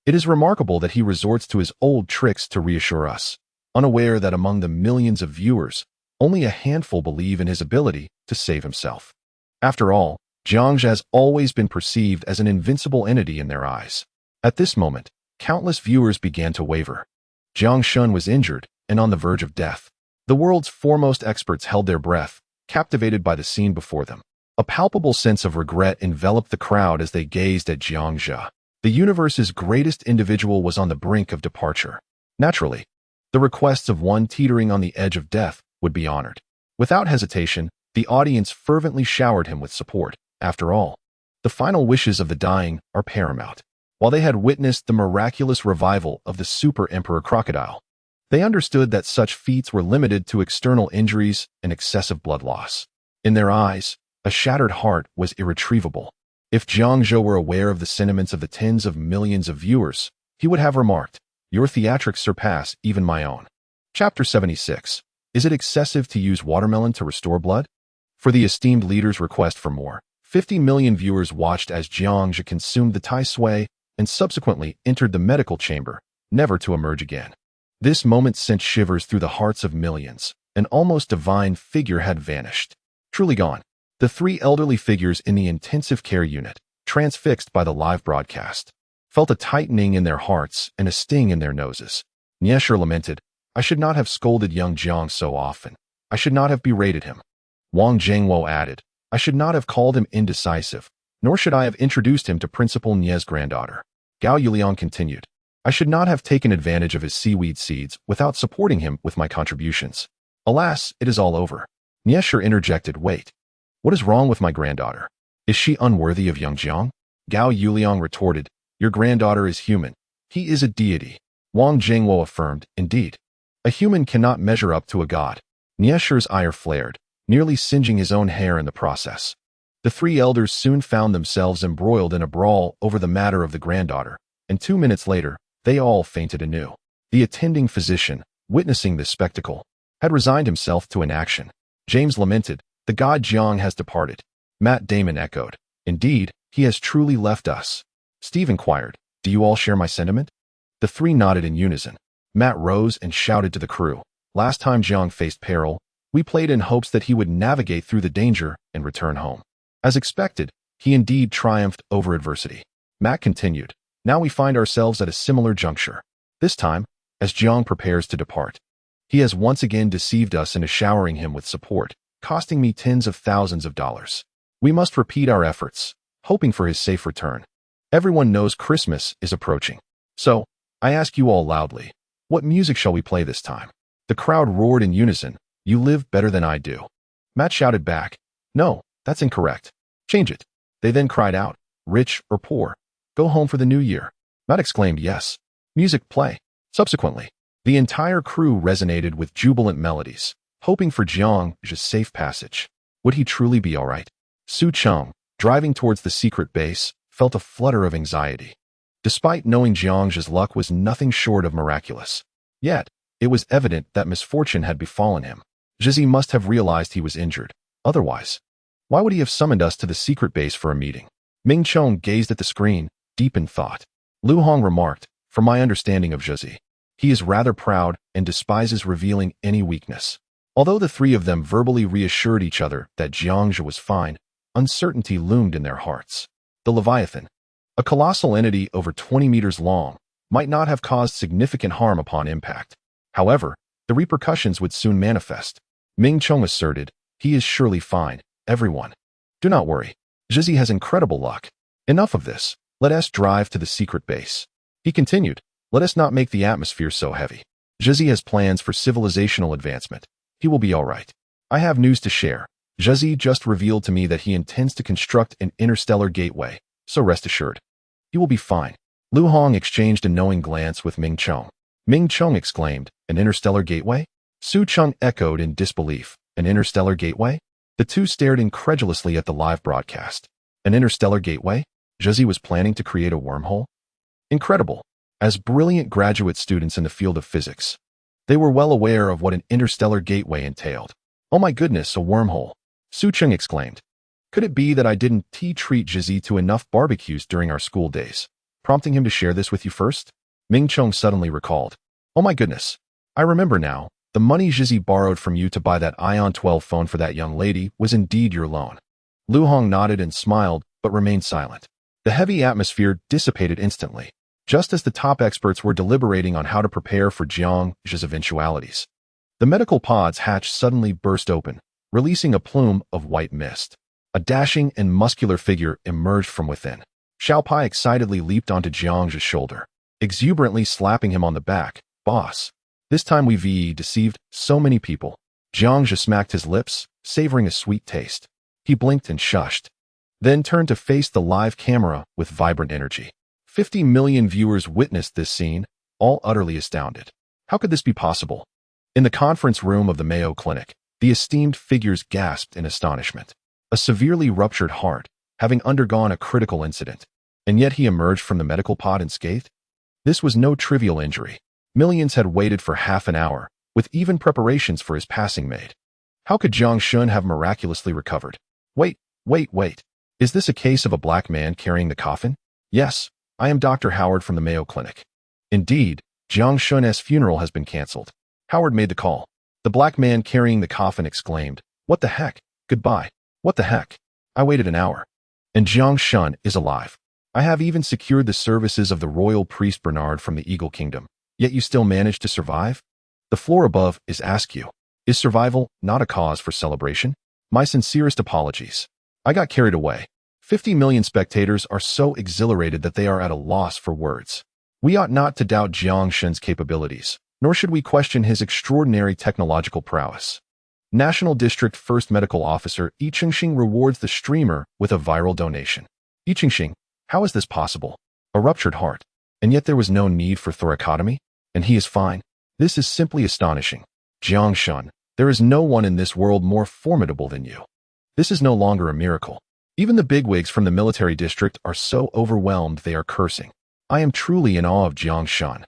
It is remarkable that he resorts to his old tricks to reassure us, unaware that among the millions of viewers, only a handful believe in his ability to save himself. After all, Jiang Zhe has always been perceived as an invincible entity in their eyes. At this moment, countless viewers began to waver. Jiang Shun was injured and on the verge of death. The world's foremost experts held their breath, captivated by the scene before them. A palpable sense of regret enveloped the crowd as they gazed at Jiang Zhe. The universe's greatest individual was on the brink of departure. Naturally, the requests of one teetering on the edge of death would be honored. Without hesitation, the audience fervently showered him with support. After all, the final wishes of the dying are paramount. While they had witnessed the miraculous revival of the Super Emperor Crocodile, they understood that such feats were limited to external injuries and excessive blood loss. In their eyes, a shattered heart was irretrievable. If Jiang Zhou were aware of the sentiments of the tens of millions of viewers, he would have remarked, "Your theatrics surpass even my own." Chapter 76. Is it excessive to use watermelon to restore blood? For the esteemed leader's request for more, 50 million viewers watched as Jiang Zhou consumed the Tai Sui and subsequently entered the medical chamber, never to emerge again. This moment sent shivers through the hearts of millions. An almost divine figure had vanished. Truly gone. The three elderly figures in the intensive care unit, transfixed by the live broadcast, felt a tightening in their hearts and a sting in their noses. Niesher lamented, "I should not have scolded young Jiang so often. I should not have berated him." Wang Zhengwo added, "I should not have called him indecisive, nor should I have introduced him to Principal Nie's granddaughter." Gao Yuliang continued, "I should not have taken advantage of his seaweed seeds without supporting him with my contributions. Alas, it is all over." Niesher interjected, "Wait. What is wrong with my granddaughter? Is she unworthy of young Jiang?" Gao Yuliang retorted, "Your granddaughter is human. He is a deity." Wang Zhengwo affirmed, "Indeed, a human cannot measure up to a god." Niesher's ire flared, nearly singeing his own hair in the process. The three elders soon found themselves embroiled in a brawl over the matter of the granddaughter, and 2 minutes later, they all fainted anew. The attending physician, witnessing this spectacle, had resigned himself to inaction. James lamented, "The god Jiang has departed." Matt Damon echoed, "Indeed, he has truly left us." Steve inquired, "Do you all share my sentiment?" The three nodded in unison. Matt rose and shouted to the crew, "Last time Jiang faced peril, we played in hopes that he would navigate through the danger and return home. As expected, he indeed triumphed over adversity." Matt continued, "Now we find ourselves at a similar juncture. This time, as Jiang prepares to depart, he has once again deceived us into showering him with support, costing me tens of thousands of dollars. We must repeat our efforts, hoping for his safe return. Everyone knows Christmas is approaching. So, I ask you all loudly, what music shall we play this time?" The crowd roared in unison, "You live better than I do." Matt shouted back, "No, that's incorrect. Change it." They then cried out, "Rich or poor, go home for the new year." Matt exclaimed, "Yes. Music play." Subsequently, the entire crew resonated with jubilant melodies, hoping for Jiang Zhou's safe passage. Would he truly be all right? Su Cheng, driving towards the secret base, felt a flutter of anxiety. Despite knowing Jiang Zhou's luck was nothing short of miraculous, yet it was evident that misfortune had befallen him. Zhizi must have realized he was injured. Otherwise, why would he have summoned us to the secret base for a meeting? Ming Chong gazed at the screen, deep in thought. Lu Hong remarked, "From my understanding of Zhizi, he is rather proud and despises revealing any weakness." Although the three of them verbally reassured each other that Jiang Zhou was fine, uncertainty loomed in their hearts. The Leviathan, a colossal entity over 20 meters long, might not have caused significant harm upon impact. However, the repercussions would soon manifest. Ming Chong asserted, "He is surely fine, everyone. Do not worry. Zhizi has incredible luck. Enough of this. Let us drive to the secret base." He continued, "Let us not make the atmosphere so heavy. Zhizi has plans for civilizational advancement. He will be all right. I have news to share. Zhizi just revealed to me that he intends to construct an interstellar gateway, so rest assured. He will be fine." Lu Hong exchanged a knowing glance with Ming Chong. Ming Chong exclaimed, "An interstellar gateway?" Su Cheng echoed in disbelief, "An interstellar gateway?" The two stared incredulously at the live broadcast. An interstellar gateway? Zhizi was planning to create a wormhole? Incredible. As brilliant graduate students in the field of physics, they were well aware of what an interstellar gateway entailed. "Oh my goodness, a wormhole!" Su Cheng exclaimed. "Could it be that I didn't treat Zhizi to enough barbecues during our school days, prompting him to share this with you first?" Ming Chong suddenly recalled. "Oh my goodness. I remember now. The money Zhizi borrowed from you to buy that Ion 12 phone for that young lady was indeed your loan." Lu Hong nodded and smiled, but remained silent. The heavy atmosphere dissipated instantly, just as the top experts were deliberating on how to prepare for Jiang Zhou's eventualities. The medical pod's hatch suddenly burst open, releasing a plume of white mist. A dashing and muscular figure emerged from within. Xiao Pai excitedly leaped onto Jiang Zhe's shoulder, exuberantly slapping him on the back. Boss. This time we've deceived so many people. Jiang Zhe smacked his lips, savoring a sweet taste. He blinked and shushed, then turned to face the live camera with vibrant energy. 50 million viewers witnessed this scene, all utterly astounded. How could this be possible? In the conference room of the Mayo Clinic, the esteemed figures gasped in astonishment. A severely ruptured heart, having undergone a critical incident, and yet he emerged from the medical pod unscathed? This was no trivial injury. Millions had waited for half an hour, with even preparations for his passing made. How could Jiang Shun have miraculously recovered? Wait. Is this a case of a black man carrying the coffin? Yes, I am Dr. Howard from the Mayo Clinic. Indeed, Jiang Shun's funeral has been cancelled. Howard made the call. The black man carrying the coffin exclaimed, "What the heck? Goodbye. What the heck? I waited an hour. And Jiang Shun is alive. I have even secured the services of the royal priest Bernard from the Eagle Kingdom. Yet you still managed to survive? The floor above is Askew. Is survival not a cause for celebration? My sincerest apologies. I got carried away. 50 million spectators are so exhilarated that they are at a loss for words. We ought not to doubt Jiang Shun's capabilities, nor should we question his extraordinary technological prowess." National District First Medical Officer Yi Chengxing rewards the streamer with a viral donation. Yi Chengxing, how is this possible? A ruptured heart, and yet there was no need for thoracotomy, and he is fine. This is simply astonishing. Jiang Shun, there is no one in this world more formidable than you. This is no longer a miracle. Even the bigwigs from the military district are so overwhelmed they are cursing. I am truly in awe of Jiang Shun.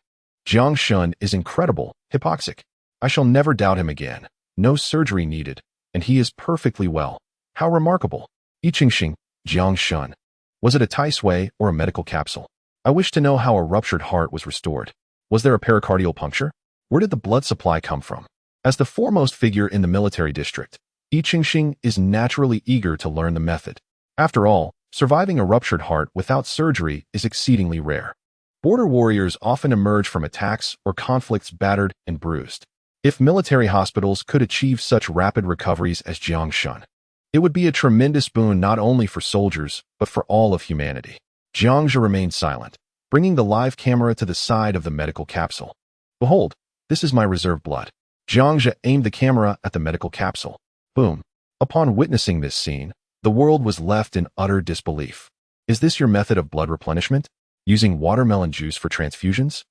Jiang Shun is incredible, hypoxic. I shall never doubt him again. No surgery needed, and he is perfectly well. How remarkable. Yi Chengxing, Jiang Shun. Was it a Tai Sui or a medical capsule? I wish to know how a ruptured heart was restored. Was there a pericardial puncture? Where did the blood supply come from? As the foremost figure in the military district, Yi Chengxing is naturally eager to learn the method. After all, surviving a ruptured heart without surgery is exceedingly rare. Border warriors often emerge from attacks or conflicts battered and bruised. If military hospitals could achieve such rapid recoveries as Jiang Shun, it would be a tremendous boon not only for soldiers, but for all of humanity. Jiang Zhe remained silent, bringing the live camera to the side of the medical capsule. Behold, this is my reserve blood. Jiang Zhe aimed the camera at the medical capsule. Boom. Upon witnessing this scene, the world was left in utter disbelief. Is this your method of blood replenishment? Using watermelon juice for transfusions?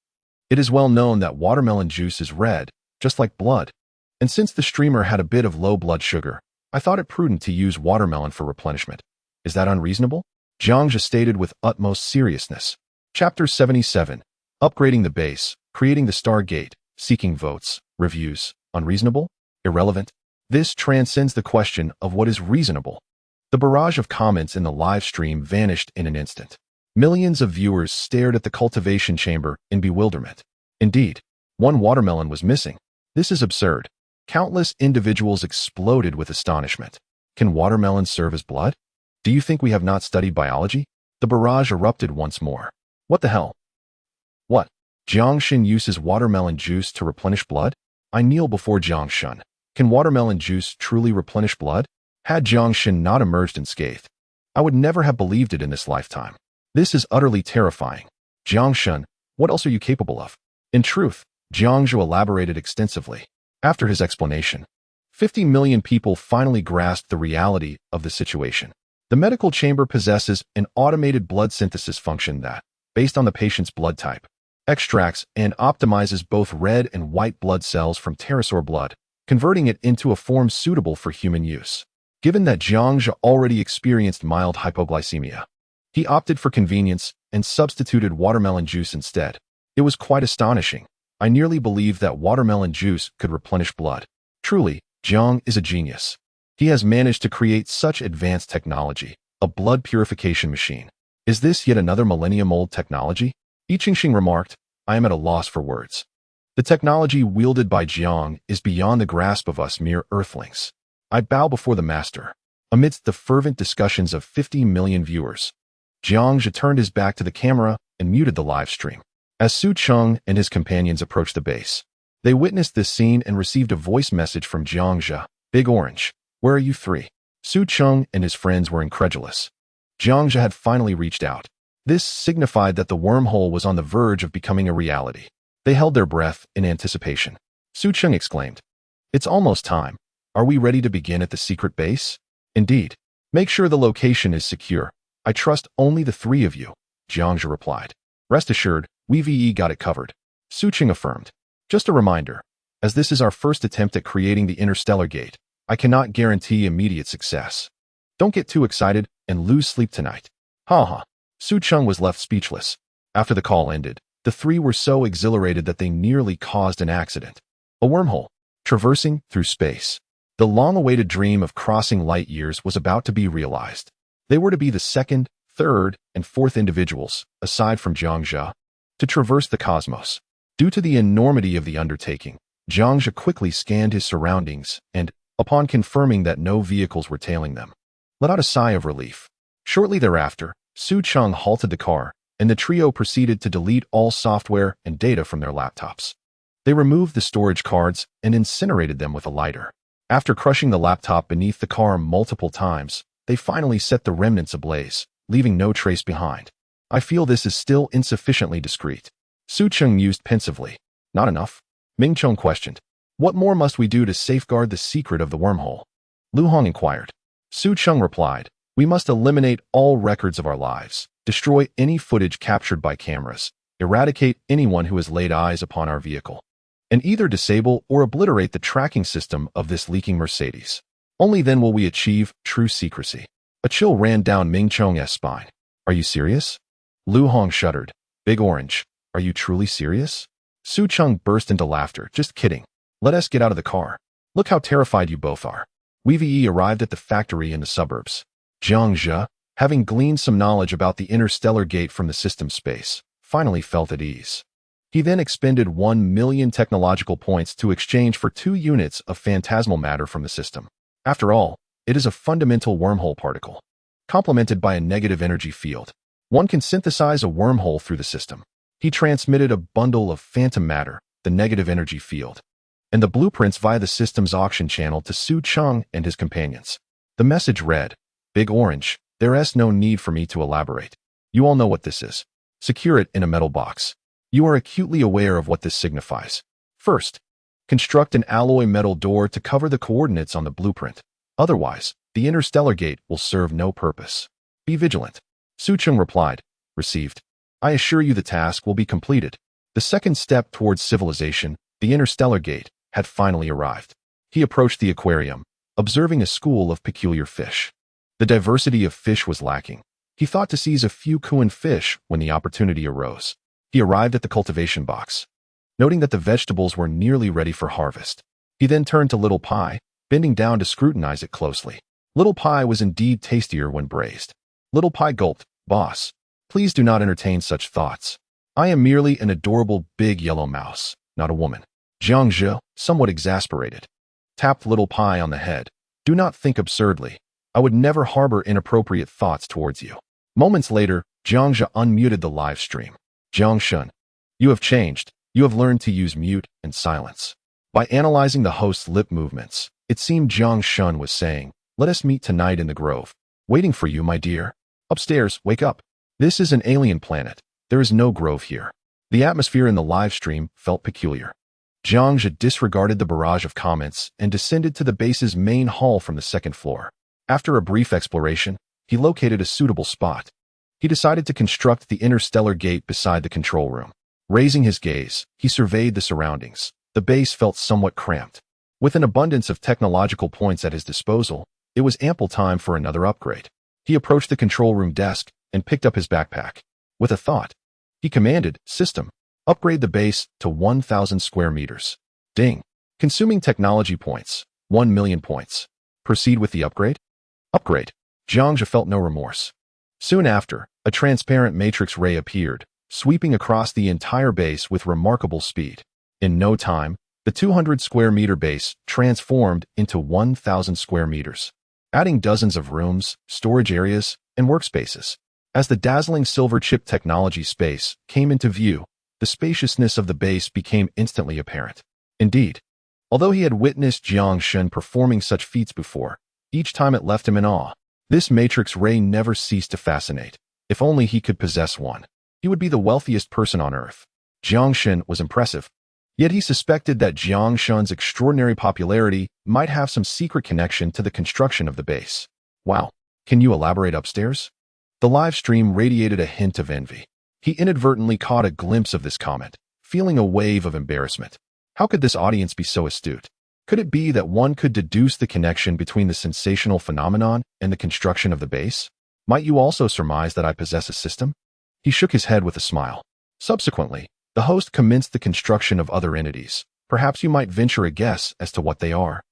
It is well known that watermelon juice is red, just like blood. And since the streamer had a bit of low blood sugar, I thought it prudent to use watermelon for replenishment. Is that unreasonable? Jiang Zhe stated with utmost seriousness. Chapter 77. Upgrading the base, creating the Stargate, seeking votes, reviews. Unreasonable? Irrelevant? This transcends the question of what is reasonable. The barrage of comments in the live stream vanished in an instant. Millions of viewers stared at the cultivation chamber in bewilderment. Indeed, one watermelon was missing. This is absurd. Countless individuals exploded with astonishment. Can watermelons serve as blood? Do you think we have not studied biology? The barrage erupted once more. What the hell? What? Jiang Shun uses watermelon juice to replenish blood? I kneel before Jiang Shun. Can watermelon juice truly replenish blood? Had Jiang Shun not emerged unscathed, I would never have believed it in this lifetime. This is utterly terrifying. Jiang Shun, what else are you capable of? In truth, Jiang Zhe elaborated extensively. After his explanation, 50 million people finally grasped the reality of the situation. The medical chamber possesses an automated blood synthesis function that, based on the patient's blood type, extracts and optimizes both red and white blood cells from pterosaur blood, converting it into a form suitable for human use. Given that Jiang Zhe already experienced mild hypoglycemia, he opted for convenience and substituted watermelon juice instead. It was quite astonishing. I nearly believed that watermelon juice could replenish blood. Truly, Jiang is a genius. He has managed to create such advanced technology, a blood purification machine. Is this yet another millennium-old technology? Yi Chengxing remarked, I am at a loss for words. The technology wielded by Jiang is beyond the grasp of us mere earthlings. I bow before the master. Amidst the fervent discussions of 50 million viewers, Jiang Zhe turned his back to the camera and muted the live stream. As Su Cheng and his companions approached the base, they witnessed this scene and received a voice message from Jiang Zhe. Big Orange, where are you three? Su Cheng and his friends were incredulous. Jiang Zhe had finally reached out. This signified that the wormhole was on the verge of becoming a reality. They held their breath in anticipation. Su Cheng exclaimed, "It's almost time. Are we ready to begin at the secret base?" "Indeed. Make sure the location is secure. I trust only the three of you," Jiang Zhe replied. "Rest assured, we got it covered," Su Cheng affirmed. "Just a reminder, as this is our first attempt at creating the interstellar gate, I cannot guarantee immediate success. Don't get too excited and lose sleep tonight." Ha. Su Cheng was left speechless. After the call ended, the three were so exhilarated that they nearly caused an accident. A wormhole, traversing through space. The long-awaited dream of crossing light years was about to be realized. They were to be the second, third, and fourth individuals, aside from Jiang Zhe, to traverse the cosmos. Due to the enormity of the undertaking, Jiang Zhe quickly scanned his surroundings and, upon confirming that no vehicles were tailing them, let out a sigh of relief. Shortly thereafter, Su Cheng halted the car, and the trio proceeded to delete all software and data from their laptops. They removed the storage cards and incinerated them with a lighter. After crushing the laptop beneath the car multiple times, they finally set the remnants ablaze, leaving no trace behind. "I feel this is still insufficiently discreet," Su Cheng mused pensively. "Not enough?" Ming Chong questioned. "What more must we do to safeguard the secret of the wormhole?" Lu Hong inquired. Su Cheng replied, "We must eliminate all records of our lives, destroy any footage captured by cameras, eradicate anyone who has laid eyes upon our vehicle, and either disable or obliterate the tracking system of this leaking Mercedes. Only then will we achieve true secrecy." A chill ran down Ming Chong's spine. "Are you serious?" Lu Hong shuddered. "Big Orange, are you truly serious?" Su Cheng burst into laughter. "Just kidding. Let us get out of the car. Look how terrified you both are." We arrived at the factory in the suburbs. Jiang Zhe, having gleaned some knowledge about the interstellar gate from the system space, finally felt at ease. He then expended 1 million technological points to exchange for 2 units of phantasmal matter from the system. After all, it is a fundamental wormhole particle, complemented by a negative energy field. One can synthesize a wormhole through the system. He transmitted a bundle of phantom matter, the negative energy field, and the blueprints via the system's auction channel to Su Cheng and his companions. The message read, "Big Orange, there is no need for me to elaborate. You all know what this is. Secure it in a metal box. You are acutely aware of what this signifies. First, construct an alloy metal door to cover the coordinates on the blueprint. Otherwise, the interstellar gate will serve no purpose. Be vigilant." Su Cheng replied, "Received. I assure you the task will be completed." The second step towards civilization, the interstellar gate, had finally arrived. He approached the aquarium, observing a school of peculiar fish. The diversity of fish was lacking. He thought to seize a few Kuan fish when the opportunity arose. He arrived at the cultivation box. Noting that the vegetables were nearly ready for harvest, he then turned to Little Pie, bending down to scrutinize it closely. Little Pie was indeed tastier when braised. Little Pie gulped. "Boss, please do not entertain such thoughts. I am merely an adorable big yellow mouse, not a woman." Jiang Zhe, somewhat exasperated, tapped Little Pie on the head. "Do not think absurdly. I would never harbor inappropriate thoughts towards you." Moments later, Jiang Zhe unmuted the live stream. "Jiang Shun, you have changed. You have learned to use mute and silence." By analyzing the host's lip movements, it seemed Jiang Shun was saying, "Let us meet tonight in the grove. Waiting for you, my dear. Upstairs, wake up. This is an alien planet. There is no grove here." The atmosphere in the live stream felt peculiar. Jiang Zhe disregarded the barrage of comments and descended to the base's main hall from the second floor. After a brief exploration, he located a suitable spot. He decided to construct the interstellar gate beside the control room. Raising his gaze, he surveyed the surroundings. The base felt somewhat cramped. With an abundance of technological points at his disposal, it was ample time for another upgrade. He approached the control room desk and picked up his backpack. With a thought, he commanded, "System, upgrade the base to 1,000 square meters." Ding. Consuming technology points, 1 million points. Proceed with the upgrade? Upgrade. Jiang Zhe felt no remorse. Soon after, a transparent matrix ray appeared, sweeping across the entire base with remarkable speed. In no time, the 200 square meter base transformed into 1,000 square meters, adding dozens of rooms, storage areas, and workspaces. As the dazzling silver chip technology space came into view, the spaciousness of the base became instantly apparent. Indeed, although he had witnessed Jiang Shun performing such feats before, each time it left him in awe. This matrix ray never ceased to fascinate. If only he could possess one. He would be the wealthiest person on Earth. Jiang Shen was impressive. Yet he suspected that Jiang Shen's extraordinary popularity might have some secret connection to the construction of the base. Wow, can you elaborate upstairs? The live stream radiated a hint of envy. He inadvertently caught a glimpse of this comment, feeling a wave of embarrassment. How could this audience be so astute? Could it be that one could deduce the connection between the sensational phenomenon and the construction of the base? Might you also surmise that I possess a system? He shook his head with a smile. Subsequently, the host commenced the construction of other entities. Perhaps you might venture a guess as to what they are.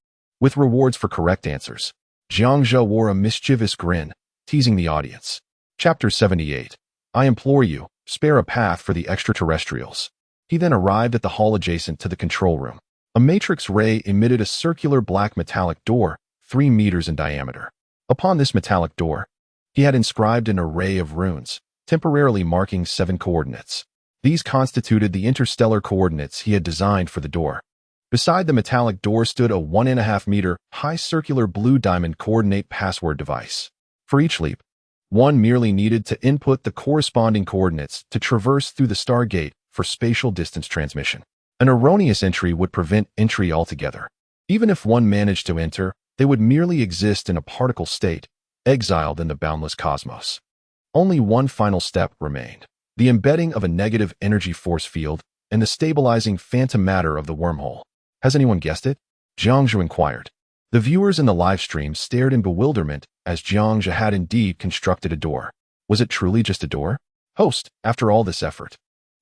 With rewards for correct answers, Jiang Zhe wore a mischievous grin, teasing the audience. Chapter 78. I implore you, spare a path for the extraterrestrials. He then arrived at the hall adjacent to the control room. A matrix ray emitted a circular black metallic door, 3 meters in diameter. Upon this metallic door, he had inscribed an array of runes, temporarily marking 7 coordinates. These constituted the interstellar coordinates he had designed for the door. Beside the metallic door stood a 1.5-meter high circular blue diamond coordinate password device. For each leap, one merely needed to input the corresponding coordinates to traverse through the Stargate for spatial distance transmission. An erroneous entry would prevent entry altogether. Even if one managed to enter, they would merely exist in a particle state, exiled in the boundless cosmos. Only one final step remained: the embedding of a negative energy force field and the stabilizing phantom matter of the wormhole. Has anyone guessed it? Jiang Zhe inquired. The viewers in the live stream stared in bewilderment as Jiang Zhe had indeed constructed a door. Was it truly just a door? Host, after all this effort,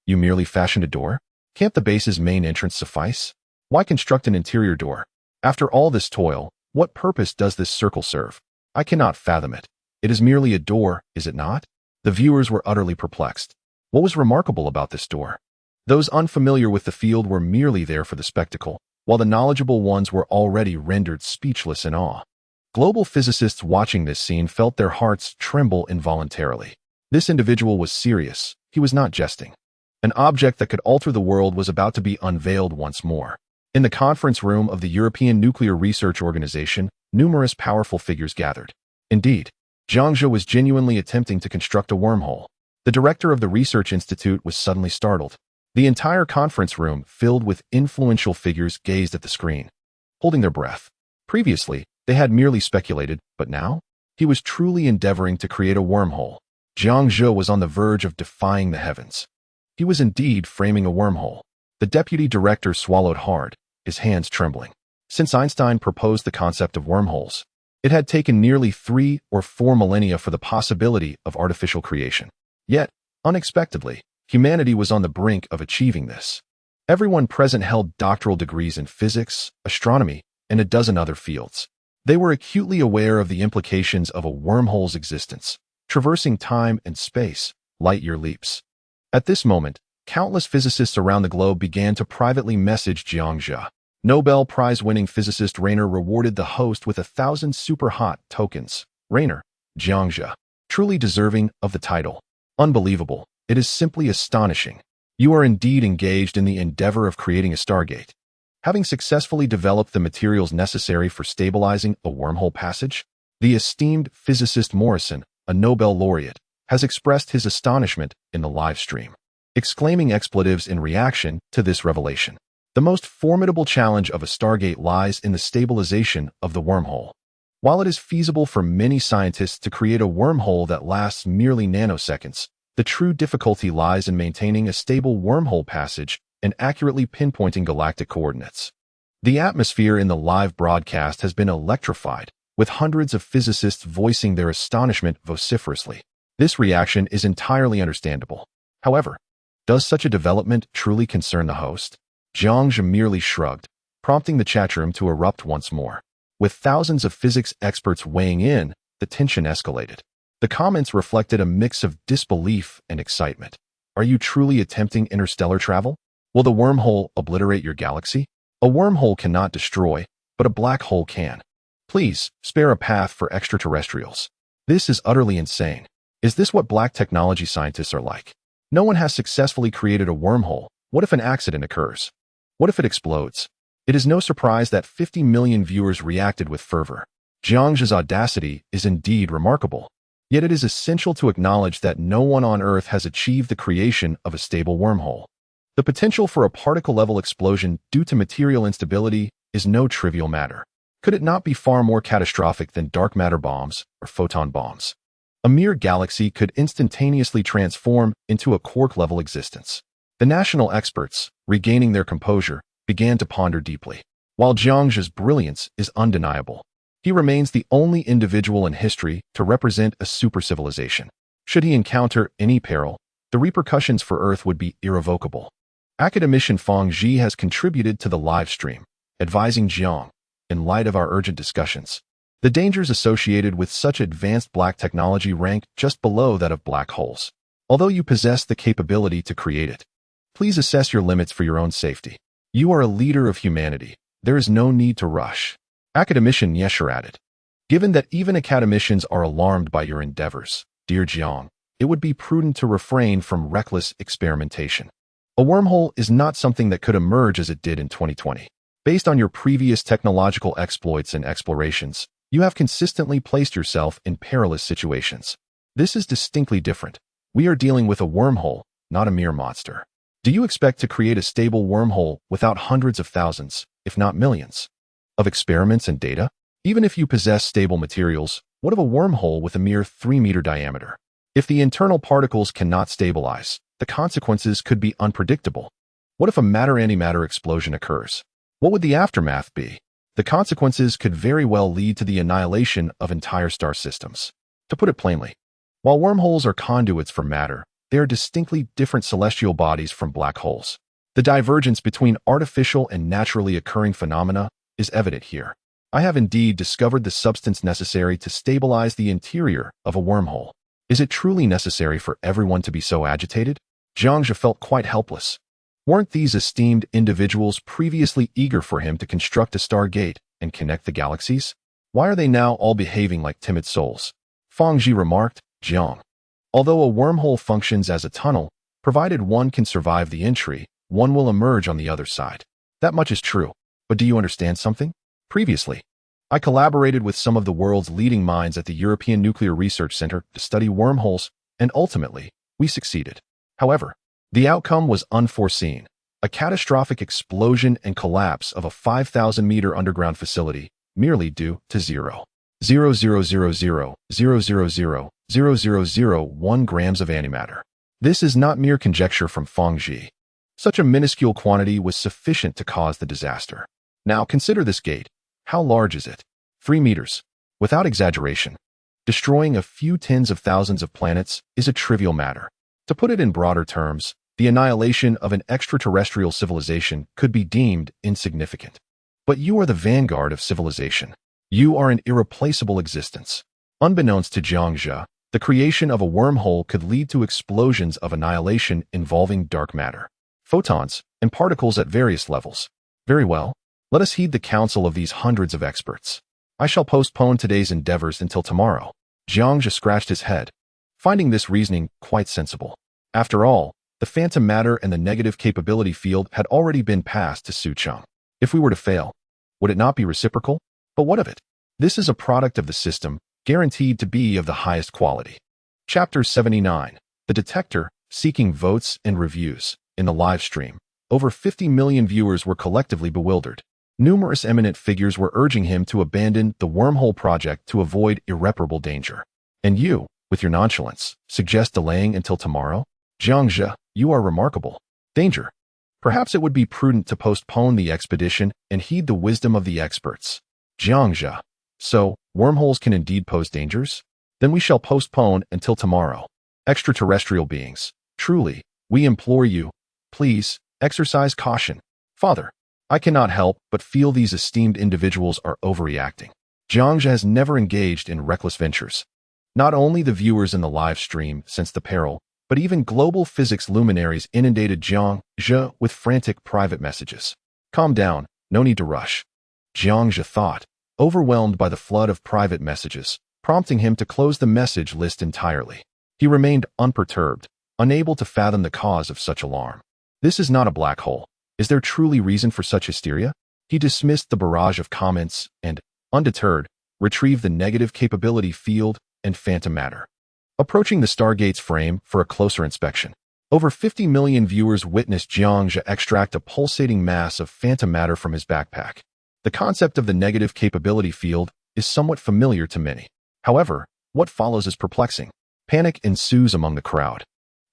you merely fashioned a door? Can't the base's main entrance suffice? Why construct an interior door? After all this toil, what purpose does this circle serve? I cannot fathom it. It is merely a door, is it not? The viewers were utterly perplexed. What was remarkable about this door? Those unfamiliar with the field were merely there for the spectacle, while the knowledgeable ones were already rendered speechless in awe. Global physicists watching this scene felt their hearts tremble involuntarily. This individual was serious. He was not jesting. An object that could alter the world was about to be unveiled once more. In the conference room of the European Nuclear Research Organization, numerous powerful figures gathered. Indeed, Jiang Zhe was genuinely attempting to construct a wormhole. The director of the research institute was suddenly startled. The entire conference room, filled with influential figures, gazed at the screen, holding their breath. Previously, they had merely speculated, but now, he was truly endeavoring to create a wormhole. Jiang Zhe was on the verge of defying the heavens. He was indeed framing a wormhole. The deputy director swallowed hard, his hands trembling. Since Einstein proposed the concept of wormholes, it had taken nearly 3 or 4 millennia for the possibility of artificial creation. Yet, unexpectedly, humanity was on the brink of achieving this. Everyone present held doctoral degrees in physics, astronomy, and a dozen other fields. They were acutely aware of the implications of a wormhole's existence, traversing time and space, light-year leaps. At this moment, countless physicists around the globe began to privately message Jiang Zhe. Nobel Prize-winning physicist Rainer rewarded the host with 1,000 super-hot tokens. Rainer, Jiang Zhe, truly deserving of the title. Unbelievable. It is simply astonishing. You are indeed engaged in the endeavor of creating a Stargate. Having successfully developed the materials necessary for stabilizing a wormhole passage, the esteemed physicist Morrison, a Nobel laureate, has expressed his astonishment in the live stream, exclaiming expletives in reaction to this revelation. The most formidable challenge of a Stargate lies in the stabilization of the wormhole. While it is feasible for many scientists to create a wormhole that lasts merely nanoseconds, the true difficulty lies in maintaining a stable wormhole passage and accurately pinpointing galactic coordinates. The atmosphere in the live broadcast has been electrified, with hundreds of physicists voicing their astonishment vociferously. This reaction is entirely understandable. However, does such a development truly concern the host? Jiang Zhe merely shrugged, prompting the chatroom to erupt once more. With thousands of physics experts weighing in, the tension escalated. The comments reflected a mix of disbelief and excitement. Are you truly attempting interstellar travel? Will the wormhole obliterate your galaxy? A wormhole cannot destroy, but a black hole can. Please, spare a path for extraterrestrials. This is utterly insane. Is this what black technology scientists are like? No one has successfully created a wormhole. What if an accident occurs? What if it explodes? It is no surprise that 50 million viewers reacted with fervor. Jiang Zhe's audacity is indeed remarkable. Yet it is essential to acknowledge that no one on Earth has achieved the creation of a stable wormhole. The potential for a particle-level explosion due to material instability is no trivial matter. Could it not be far more catastrophic than dark matter bombs or photon bombs? A mere galaxy could instantaneously transform into a quark-level existence. The national experts, regaining their composure, began to ponder deeply. While Jiangzhe's brilliance is undeniable, he remains the only individual in history to represent a super-civilization. Should he encounter any peril, the repercussions for Earth would be irrevocable. Academician Fang Zhi has contributed to the live stream, advising Jiang, in light of our urgent discussions, the dangers associated with such advanced black technology rank just below that of black holes. Although you possess the capability to create it, please assess your limits for your own safety. You are a leader of humanity. There is no need to rush. Academician Yesher added. Given that even academicians are alarmed by your endeavors, dear Jiang, it would be prudent to refrain from reckless experimentation. A wormhole is not something that could emerge as it did in 2020. Based on your previous technological exploits and explorations, you have consistently placed yourself in perilous situations. This is distinctly different. We are dealing with a wormhole, not a mere monster. Do you expect to create a stable wormhole without hundreds of thousands, if not millions, of experiments and data? Even if you possess stable materials, what of a wormhole with a mere 3-meter diameter? If the internal particles cannot stabilize, the consequences could be unpredictable. What if a matter-antimatter explosion occurs? What would the aftermath be? The consequences could very well lead to the annihilation of entire star systems. To put it plainly, while wormholes are conduits for matter, they are distinctly different celestial bodies from black holes. The divergence between artificial and naturally occurring phenomena is evident here. I have indeed discovered the substance necessary to stabilize the interior of a wormhole. Is it truly necessary for everyone to be so agitated? Jiangzhe felt quite helpless. Weren't these esteemed individuals previously eager for him to construct a stargate and connect the galaxies? Why are they now all behaving like timid souls? Fang Zhi remarked, Jiang. Although a wormhole functions as a tunnel, provided one can survive the entry, one will emerge on the other side. That much is true. But do you understand something? Previously, I collaborated with some of the world's leading minds at the European Nuclear Research Center to study wormholes, and ultimately, we succeeded. However, the outcome was unforeseen. A catastrophic explosion and collapse of a 5,000-meter underground facility, merely due to 0.00000000001 grams of antimatter. This is not mere conjecture from Fang Zhi. Such a minuscule quantity was sufficient to cause the disaster. Now consider this gate. How large is it? 3 meters. Without exaggeration, destroying a few tens of thousands of planets is a trivial matter. To put it in broader terms, the annihilation of an extraterrestrial civilization could be deemed insignificant. But you are the vanguard of civilization. You are an irreplaceable existence. Unbeknownst to Jiangzhe, the creation of a wormhole could lead to explosions of annihilation involving dark matter, photons, and particles at various levels. Very well, let us heed the counsel of these hundreds of experts. I shall postpone today's endeavors until tomorrow. Jiangzhe scratched his head, finding this reasoning quite sensible. After all, the phantom matter and the negative capability field had already been passed to Su Cheng. If we were to fail, would it not be reciprocal? But what of it? This is a product of the system, guaranteed to be of the highest quality. Chapter 79. The Detector, Seeking Votes and Reviews. In the live stream, over 50 million viewers were collectively bewildered. Numerous eminent figures were urging him to abandon the wormhole project to avoid irreparable danger. And you, with your nonchalance, suggest delaying until tomorrow? Jiangzhe, you are remarkable. Danger. Perhaps it would be prudent to postpone the expedition and heed the wisdom of the experts. Jiangzhe. So, wormholes can indeed pose dangers? Then we shall postpone until tomorrow. Extraterrestrial beings, truly, we implore you, please, exercise caution. Father, I cannot help but feel these esteemed individuals are overreacting. Jiangzhe has never engaged in reckless ventures. Not only the viewers in the live stream sensed the peril, but even global physics luminaries inundated Jiangzhe with frantic private messages. Calm down, no need to rush. Jiangzhe thought, overwhelmed by the flood of private messages, prompting him to close the message list entirely. He remained unperturbed, unable to fathom the cause of such alarm. This is not a black hole. Is there truly reason for such hysteria? He dismissed the barrage of comments and, undeterred, retrieved the negative capability field and phantom matter. approaching the Stargate's frame for a closer inspection. Over 50 million viewers witnessed Jiang Zhe extract a pulsating mass of phantom matter from his backpack. The concept of the negative capability field is somewhat familiar to many. However, what follows is perplexing. Panic ensues among the crowd,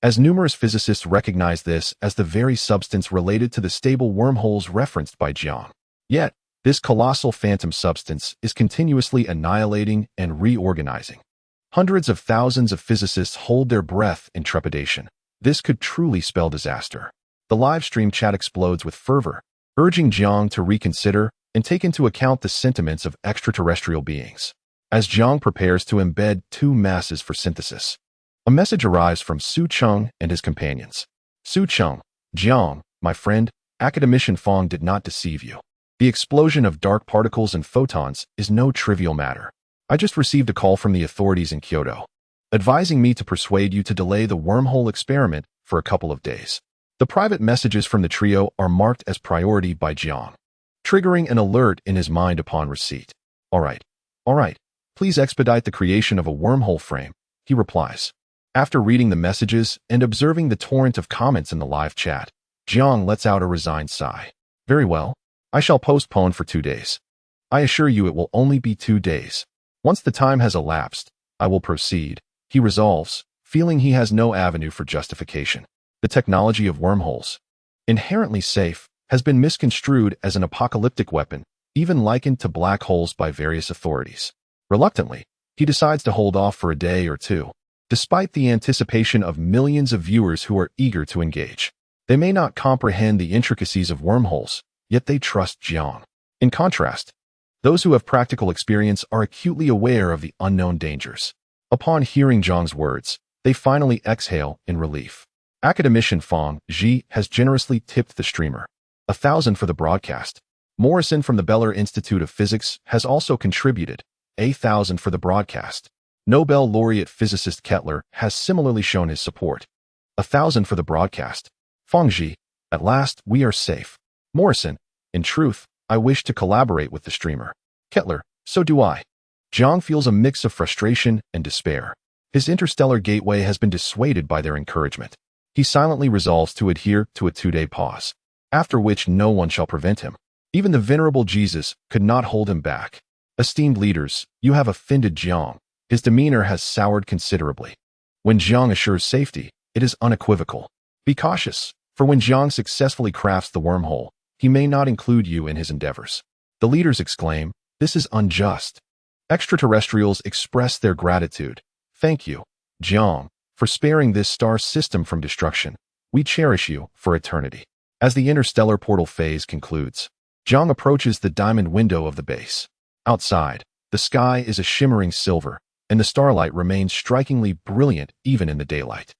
as numerous physicists recognize this as the very substance related to the stable wormholes referenced by Jiang. Yet, this colossal phantom substance is continuously annihilating and reorganizing. Hundreds of thousands of physicists hold their breath in trepidation. This could truly spell disaster. The live stream chat explodes with fervor, urging Jiang to reconsider and take into account the sentiments of extraterrestrial beings. As Jiang prepares to embed two masses for synthesis, a message arrives from Su Cheng and his companions. Su Cheng, Jiang, my friend, academician Fong did not deceive you. The explosion of dark particles and photons is no trivial matter. I just received a call from the authorities in Kyoto, advising me to persuade you to delay the wormhole experiment for a couple of days. The private messages from the trio are marked as priority by Jiang, triggering an alert in his mind upon receipt. All right. Please expedite the creation of a wormhole frame, he replies. After reading the messages and observing the torrent of comments in the live chat, Jiang lets out a resigned sigh. Very well. I shall postpone for 2 days. I assure you it will only be 2 days. Once the time has elapsed, I will proceed, he resolves, feeling he has no avenue for justification. The technology of wormholes, inherently safe, has been misconstrued as an apocalyptic weapon, even likened to black holes by various authorities. Reluctantly, he decides to hold off for a day or two, despite the anticipation of millions of viewers who are eager to engage. They may not comprehend the intricacies of wormholes, yet they trust Jiang. In contrast, those who have practical experience are acutely aware of the unknown dangers. Upon hearing Jiang's words, they finally exhale in relief. Academician Fong Zhi has generously tipped the streamer 1,000 for the broadcast. Morrison from the Beller Institute of Physics has also contributed 1,000 for the broadcast. Nobel laureate physicist Kettler has similarly shown his support. 1,000 for the broadcast. Fong Zhi, at last we are safe. Morrison, in truth, I wish to collaborate with the streamer. Kettler, so do I. Jiang feels a mix of frustration and despair. His interstellar gateway has been dissuaded by their encouragement. He silently resolves to adhere to a 2-day pause, after which no one shall prevent him. Even the venerable Jesus could not hold him back. Esteemed leaders, you have offended Jiang. His demeanor has soured considerably. When Jiang assures safety, it is unequivocal. Be cautious, for when Jiang successfully crafts the wormhole, he may not include you in his endeavors. The leaders exclaim, this is unjust. Extraterrestrials express their gratitude. Thank you, Jiang, for sparing this star system from destruction. We cherish you for eternity. As the interstellar portal phase concludes, Jiang approaches the diamond window of the base. Outside, the sky is a shimmering silver, and the starlight remains strikingly brilliant even in the daylight.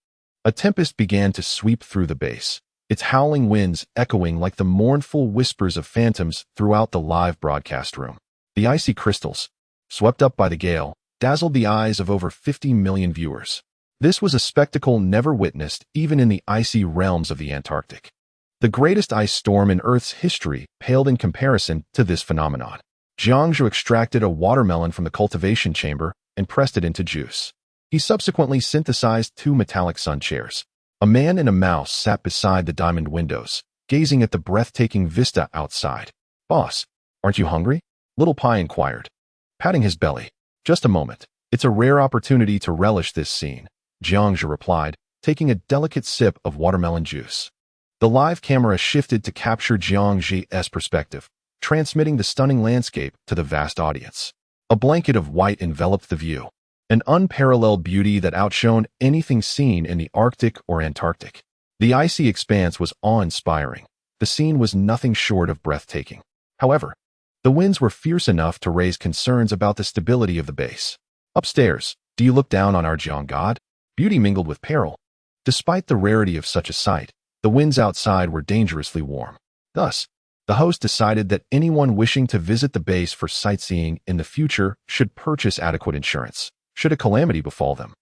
A tempest began to sweep through the base, its howling winds echoing like the mournful whispers of phantoms throughout the live broadcast room. The icy crystals, swept up by the gale, dazzled the eyes of over 50 million viewers. This was a spectacle never witnessed even in the icy realms of the Antarctic. The greatest ice storm in Earth's history paled in comparison to this phenomenon. Jiang Zhe extracted a watermelon from the cultivation chamber and pressed it into juice. He subsequently synthesized 2 metallic sun chairs. A man and a mouse sat beside the diamond windows, gazing at the breathtaking vista outside. Boss, aren't you hungry? Little Pie inquired, patting his belly. Just a moment. It's a rare opportunity to relish this scene, Jiang Zhe replied, taking a delicate sip of watermelon juice. The live camera shifted to capture Jiang Zhe's perspective, transmitting the stunning landscape to the vast audience. A blanket of white enveloped the view, an unparalleled beauty that outshone anything seen in the Arctic or Antarctic. The icy expanse was awe-inspiring. The scene was nothing short of breathtaking. However, the winds were fierce enough to raise concerns about the stability of the base. Upstairs, do you look down on our Jiang god? Beauty mingled with peril. Despite the rarity of such a sight, the winds outside were dangerously warm. Thus, the host decided that anyone wishing to visit the base for sightseeing in the future should purchase adequate insurance, should a calamity befall them.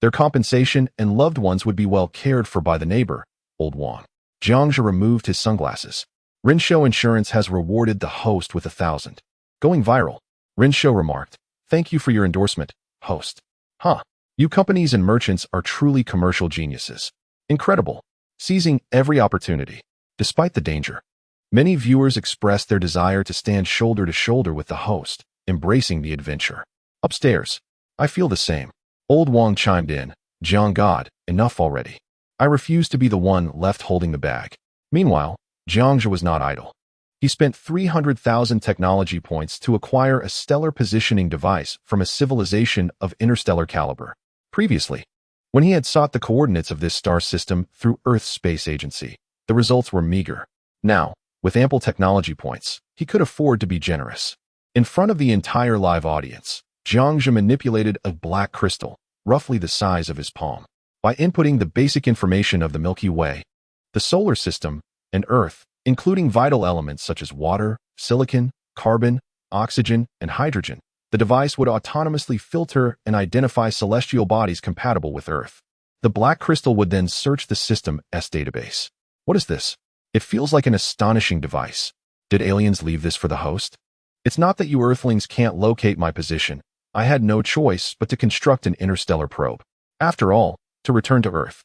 Their compensation and loved ones would be well cared for by the neighbor, Old Wang. Jiang Zhe removed his sunglasses. Rinshou Insurance has rewarded the host with 1,000. Going viral. Rinshou remarked, thank you for your endorsement, host. Huh. You companies and merchants are truly commercial geniuses. Incredible. Seizing every opportunity. Despite the danger, many viewers expressed their desire to stand shoulder to shoulder with the host, embracing the adventure. Upstairs, I feel the same. Old Wang chimed in, Jiang God, enough already. I refuse to be the one left holding the bag. Meanwhile, Jiangzhe was not idle. He spent 300,000 technology points to acquire a stellar positioning device from a civilization of interstellar caliber. Previously, when he had sought the coordinates of this star system through Earth's space agency, the results were meager. Now, with ample technology points, he could afford to be generous. In front of the entire live audience, Jiangzhe manipulated a black crystal, roughly the size of his palm. By inputting the basic information of the Milky Way, the solar system, and Earth, including vital elements such as water, silicon, carbon, oxygen, and hydrogen, the device would autonomously filter and identify celestial bodies compatible with Earth. The black crystal would then search the system's database. What is this? It feels like an astonishing device. Did aliens leave this for the host? It's not that you Earthlings can't locate my position. I had no choice but to construct an interstellar probe. After all, to return to Earth.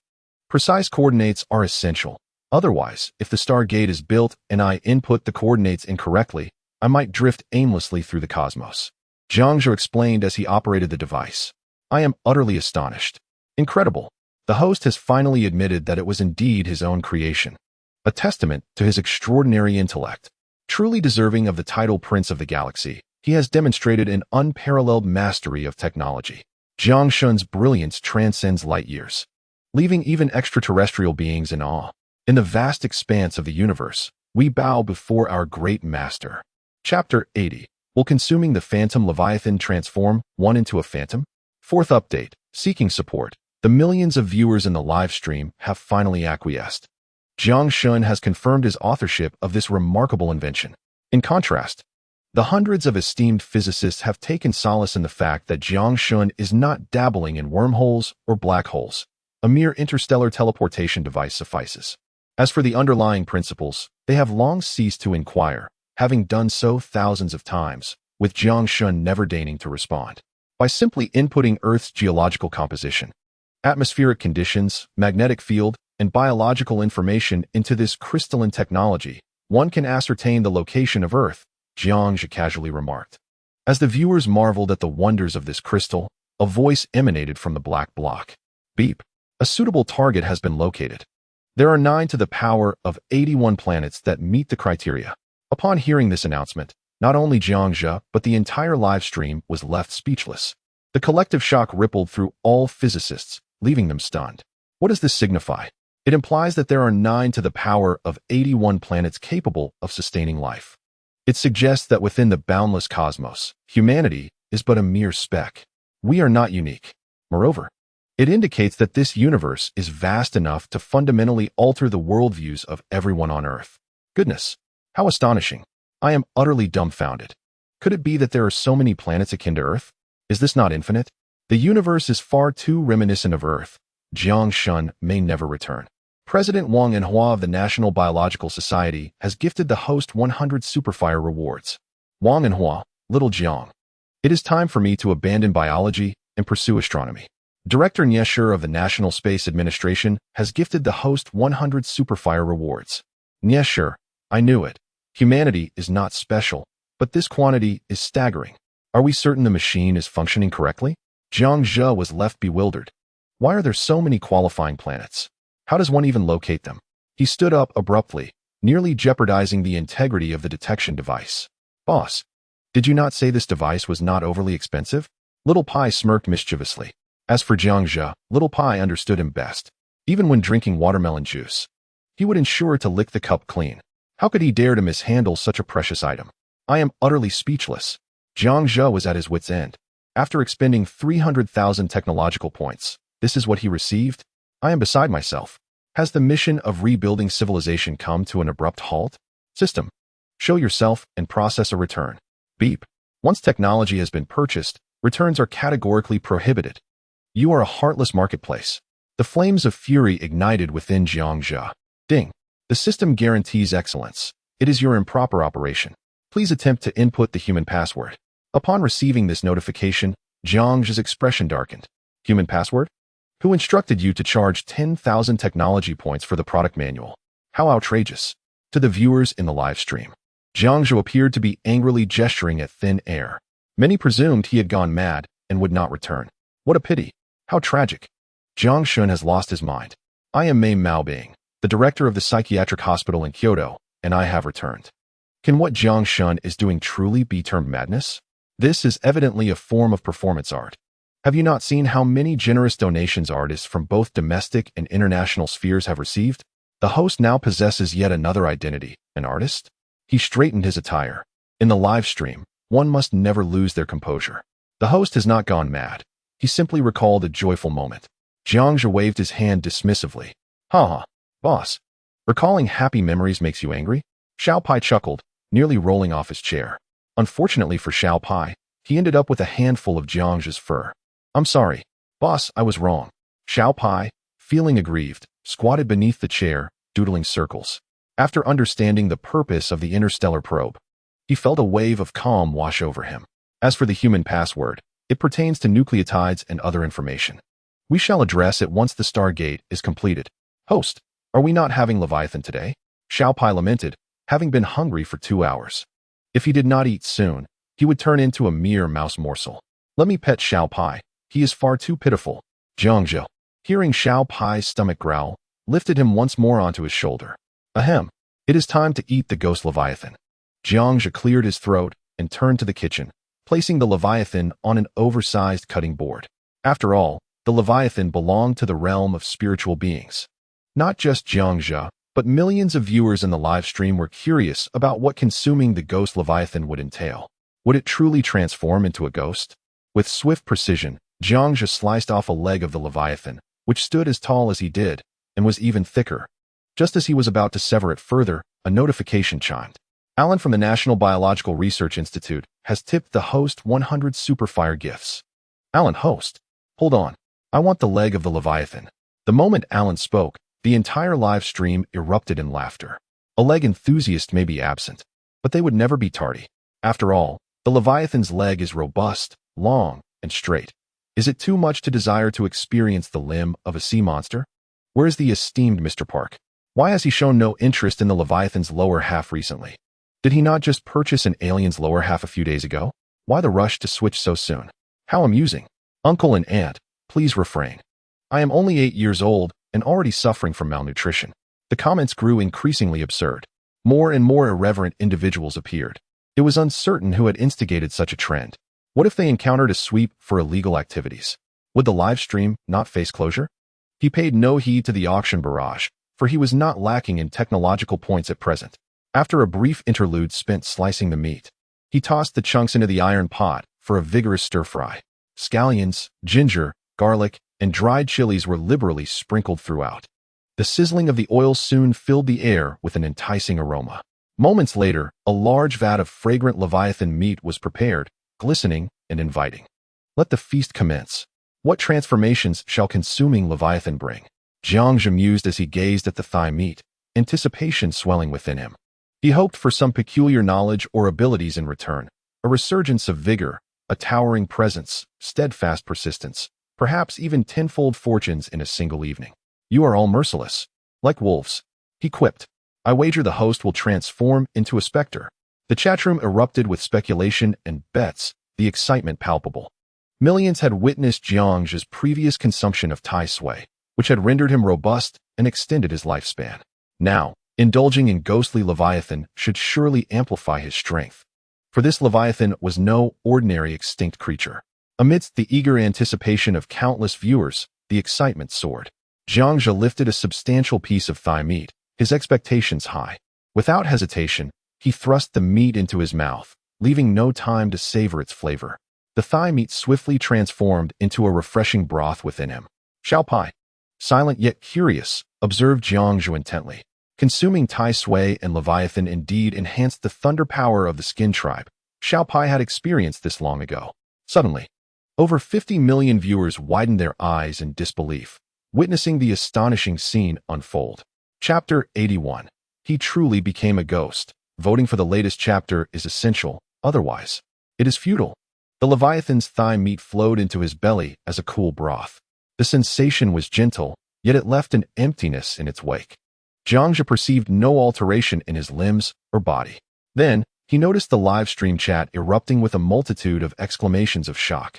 Precise coordinates are essential. Otherwise, if the Stargate is built and I input the coordinates incorrectly, I might drift aimlessly through the cosmos. Jiangzhe explained as he operated the device. I am utterly astonished. Incredible. The host has finally admitted that it was indeed his own creation. A testament to his extraordinary intellect. Truly deserving of the title Prince of the Galaxy, he has demonstrated an unparalleled mastery of technology. Jiang Shun's brilliance transcends light years, leaving even extraterrestrial beings in awe. In the vast expanse of the universe, we bow before our great master. Chapter 80. Will consuming the Phantom Leviathan transform one into a phantom? Fourth update. Seeking support. The millions of viewers in the live stream have finally acquiesced. Jiang Shun has confirmed his authorship of this remarkable invention. In contrast, the hundreds of esteemed physicists have taken solace in the fact that Jiang Shun is not dabbling in wormholes or black holes. A mere interstellar teleportation device suffices. As for the underlying principles, they have long ceased to inquire, having done so thousands of times, with Jiang Shun never deigning to respond. By simply inputting Earth's geological composition, atmospheric conditions, magnetic field, and biological information into this crystalline technology, one can ascertain the location of Earth, Jiangzhe casually remarked. As the viewers marveled at the wonders of this crystal, a voice emanated from the black block. Beep. A suitable target has been located. There are 9 to the power of 81 planets that meet the criteria. Upon hearing this announcement, not only Jiangzhe, but the entire live stream was left speechless. The collective shock rippled through all physicists, leaving them stunned. What does this signify? It implies that there are 9 to the power of 81 planets capable of sustaining life. It suggests that within the boundless cosmos, humanity is but a mere speck. We are not unique. Moreover, it indicates that this universe is vast enough to fundamentally alter the worldviews of everyone on Earth. Goodness, how astonishing. I am utterly dumbfounded. Could it be that there are so many planets akin to Earth? Is this not infinite? The universe is far too reminiscent of Earth. Jiang Shun may never return. President Wang Enhua of the National Biological Society has gifted the host 100 Superfire rewards. Wang Enhua, Little Jiang. It is time for me to abandon biology and pursue astronomy. Director Nie Shi of the National Space Administration has gifted the host 100 Superfire rewards. Nie Shi, I knew it. Humanity is not special, but this quantity is staggering. Are we certain the machine is functioning correctly? Jiang Zhe was left bewildered. Why are there so many qualifying planets? How does one even locate them? He stood up abruptly, nearly jeopardizing the integrity of the detection device. Boss, did you not say this device was not overly expensive? Little Pai smirked mischievously. As for Jiang Zhe, Little Pai understood him best. Even when drinking watermelon juice, he would ensure to lick the cup clean. How could he dare to mishandle such a precious item? I am utterly speechless. Jiang Zhe was at his wit's end. After expending 300,000 technological points, this is what he received? I am beside myself. Has the mission of rebuilding civilization come to an abrupt halt? System, show yourself and process a return. Beep. Once technology has been purchased, returns are categorically prohibited. You are a heartless marketplace. The flames of fury ignited within Jiang Zhe. Ding. The system guarantees excellence. It is your improper operation. Please attempt to input the human password. Upon receiving this notification, Jiang Zhe's expression darkened. Human password? Who instructed you to charge 10,000 technology points for the product manual? How outrageous. To the viewers in the live stream, Jiangzhou appeared to be angrily gesturing at thin air. Many presumed he had gone mad and would not return. What a pity. How tragic. Jiang Shun has lost his mind. I am Mei Maobing, the director of the psychiatric hospital in Kyoto, and I have returned. Can what Jiang Shun is doing truly be termed madness? This is evidently a form of performance art. Have you not seen how many generous donations artists from both domestic and international spheres have received? The host now possesses yet another identity, an artist? He straightened his attire. In the live stream, one must never lose their composure. The host has not gone mad. He simply recalled a joyful moment. Jiangzhou waved his hand dismissively. Ha, boss. Recalling happy memories makes you angry? Xiao Pai chuckled, nearly rolling off his chair. Unfortunately for Xiao Pai, he ended up with a handful of Jiangzhou's fur. I'm sorry, boss, I was wrong. Xiao Pai, feeling aggrieved, squatted beneath the chair, doodling circles. After understanding the purpose of the interstellar probe, he felt a wave of calm wash over him. As for the human password, it pertains to nucleotides and other information. We shall address it once the Stargate is completed. Host, are we not having Leviathan today? Xiao Pai lamented, having been hungry for 2 hours. If he did not eat soon, he would turn into a mere mouse morsel. Let me pet Xiao Pai. He is far too pitiful. Jiangzhou, hearing Xiao Pai's stomach growl, lifted him once more onto his shoulder. Ahem. It is time to eat the ghost Leviathan. Jiangzhou cleared his throat and turned to the kitchen, placing the Leviathan on an oversized cutting board. After all, the Leviathan belonged to the realm of spiritual beings. Not just Jiangzhou, but millions of viewers in the live stream were curious about what consuming the ghost Leviathan would entail. Would it truly transform into a ghost? With swift precision, Jiangzhou sliced off a leg of the Leviathan, which stood as tall as he did, and was even thicker. Just as he was about to sever it further, a notification chimed. Alan from the National Biological Research Institute has tipped the host 100 Superfire gifts. Alan, host. Hold on. I want the leg of the Leviathan. The moment Alan spoke, the entire live stream erupted in laughter. A leg enthusiast may be absent, but they would never be tardy. After all, the Leviathan's leg is robust, long, and straight. Is it too much to desire to experience the limb of a sea monster? Where is the esteemed Mr. Park? Why has he shown no interest in the Leviathan's lower half recently? Did he not just purchase an alien's lower half a few days ago? Why the rush to switch so soon? How amusing. Uncle and aunt, please refrain. I am only 8 years old and already suffering from malnutrition. The comments grew increasingly absurd. More and more irreverent individuals appeared. It was uncertain who had instigated such a trend. What if they encountered a sweep for illegal activities? Would the live stream not face closure? He paid no heed to the auction barrage, for he was not lacking in technological points at present. After a brief interlude spent slicing the meat, he tossed the chunks into the iron pot for a vigorous stir-fry. Scallions, ginger, garlic, and dried chilies were liberally sprinkled throughout. The sizzling of the oil soon filled the air with an enticing aroma. Moments later, a large vat of fragrant Leviathan meat was prepared, glistening and inviting. Let the feast commence. What transformations shall consuming Leviathan bring? Jiangzhou mused as he gazed at the thigh meat, anticipation swelling within him. He hoped for some peculiar knowledge or abilities in return, a resurgence of vigor, a towering presence, steadfast persistence, perhaps even tenfold fortunes in a single evening. You are all merciless. Like wolves. He quipped. I wager the host will transform into a specter. The chatroom erupted with speculation and bets, the excitement palpable. Millions had witnessed Jiangzhou's previous consumption of Tai Sui, which had rendered him robust and extended his lifespan. Now, indulging in ghostly Leviathan should surely amplify his strength. For this Leviathan was no ordinary extinct creature. Amidst the eager anticipation of countless viewers, the excitement soared. Jiangzhou lifted a substantial piece of thigh meat, his expectations high. Without hesitation, he thrust the meat into his mouth, leaving no time to savor its flavor. The thigh meat swiftly transformed into a refreshing broth within him. Xiao Pai, silent yet curious, observed Jiangzhou intently. Consuming Tai Sui and Leviathan indeed enhanced the thunder power of the Skin Tribe. Xiao Pai had experienced this long ago. Suddenly, over 50 million viewers widened their eyes in disbelief, witnessing the astonishing scene unfold. Chapter 81. He truly became a ghost. Voting for the latest chapter is essential, otherwise, it is futile. The Leviathan's thigh meat flowed into his belly as a cool broth. The sensation was gentle, yet it left an emptiness in its wake. Jiangzhe perceived no alteration in his limbs or body. Then, he noticed the live stream chat erupting with a multitude of exclamations of shock.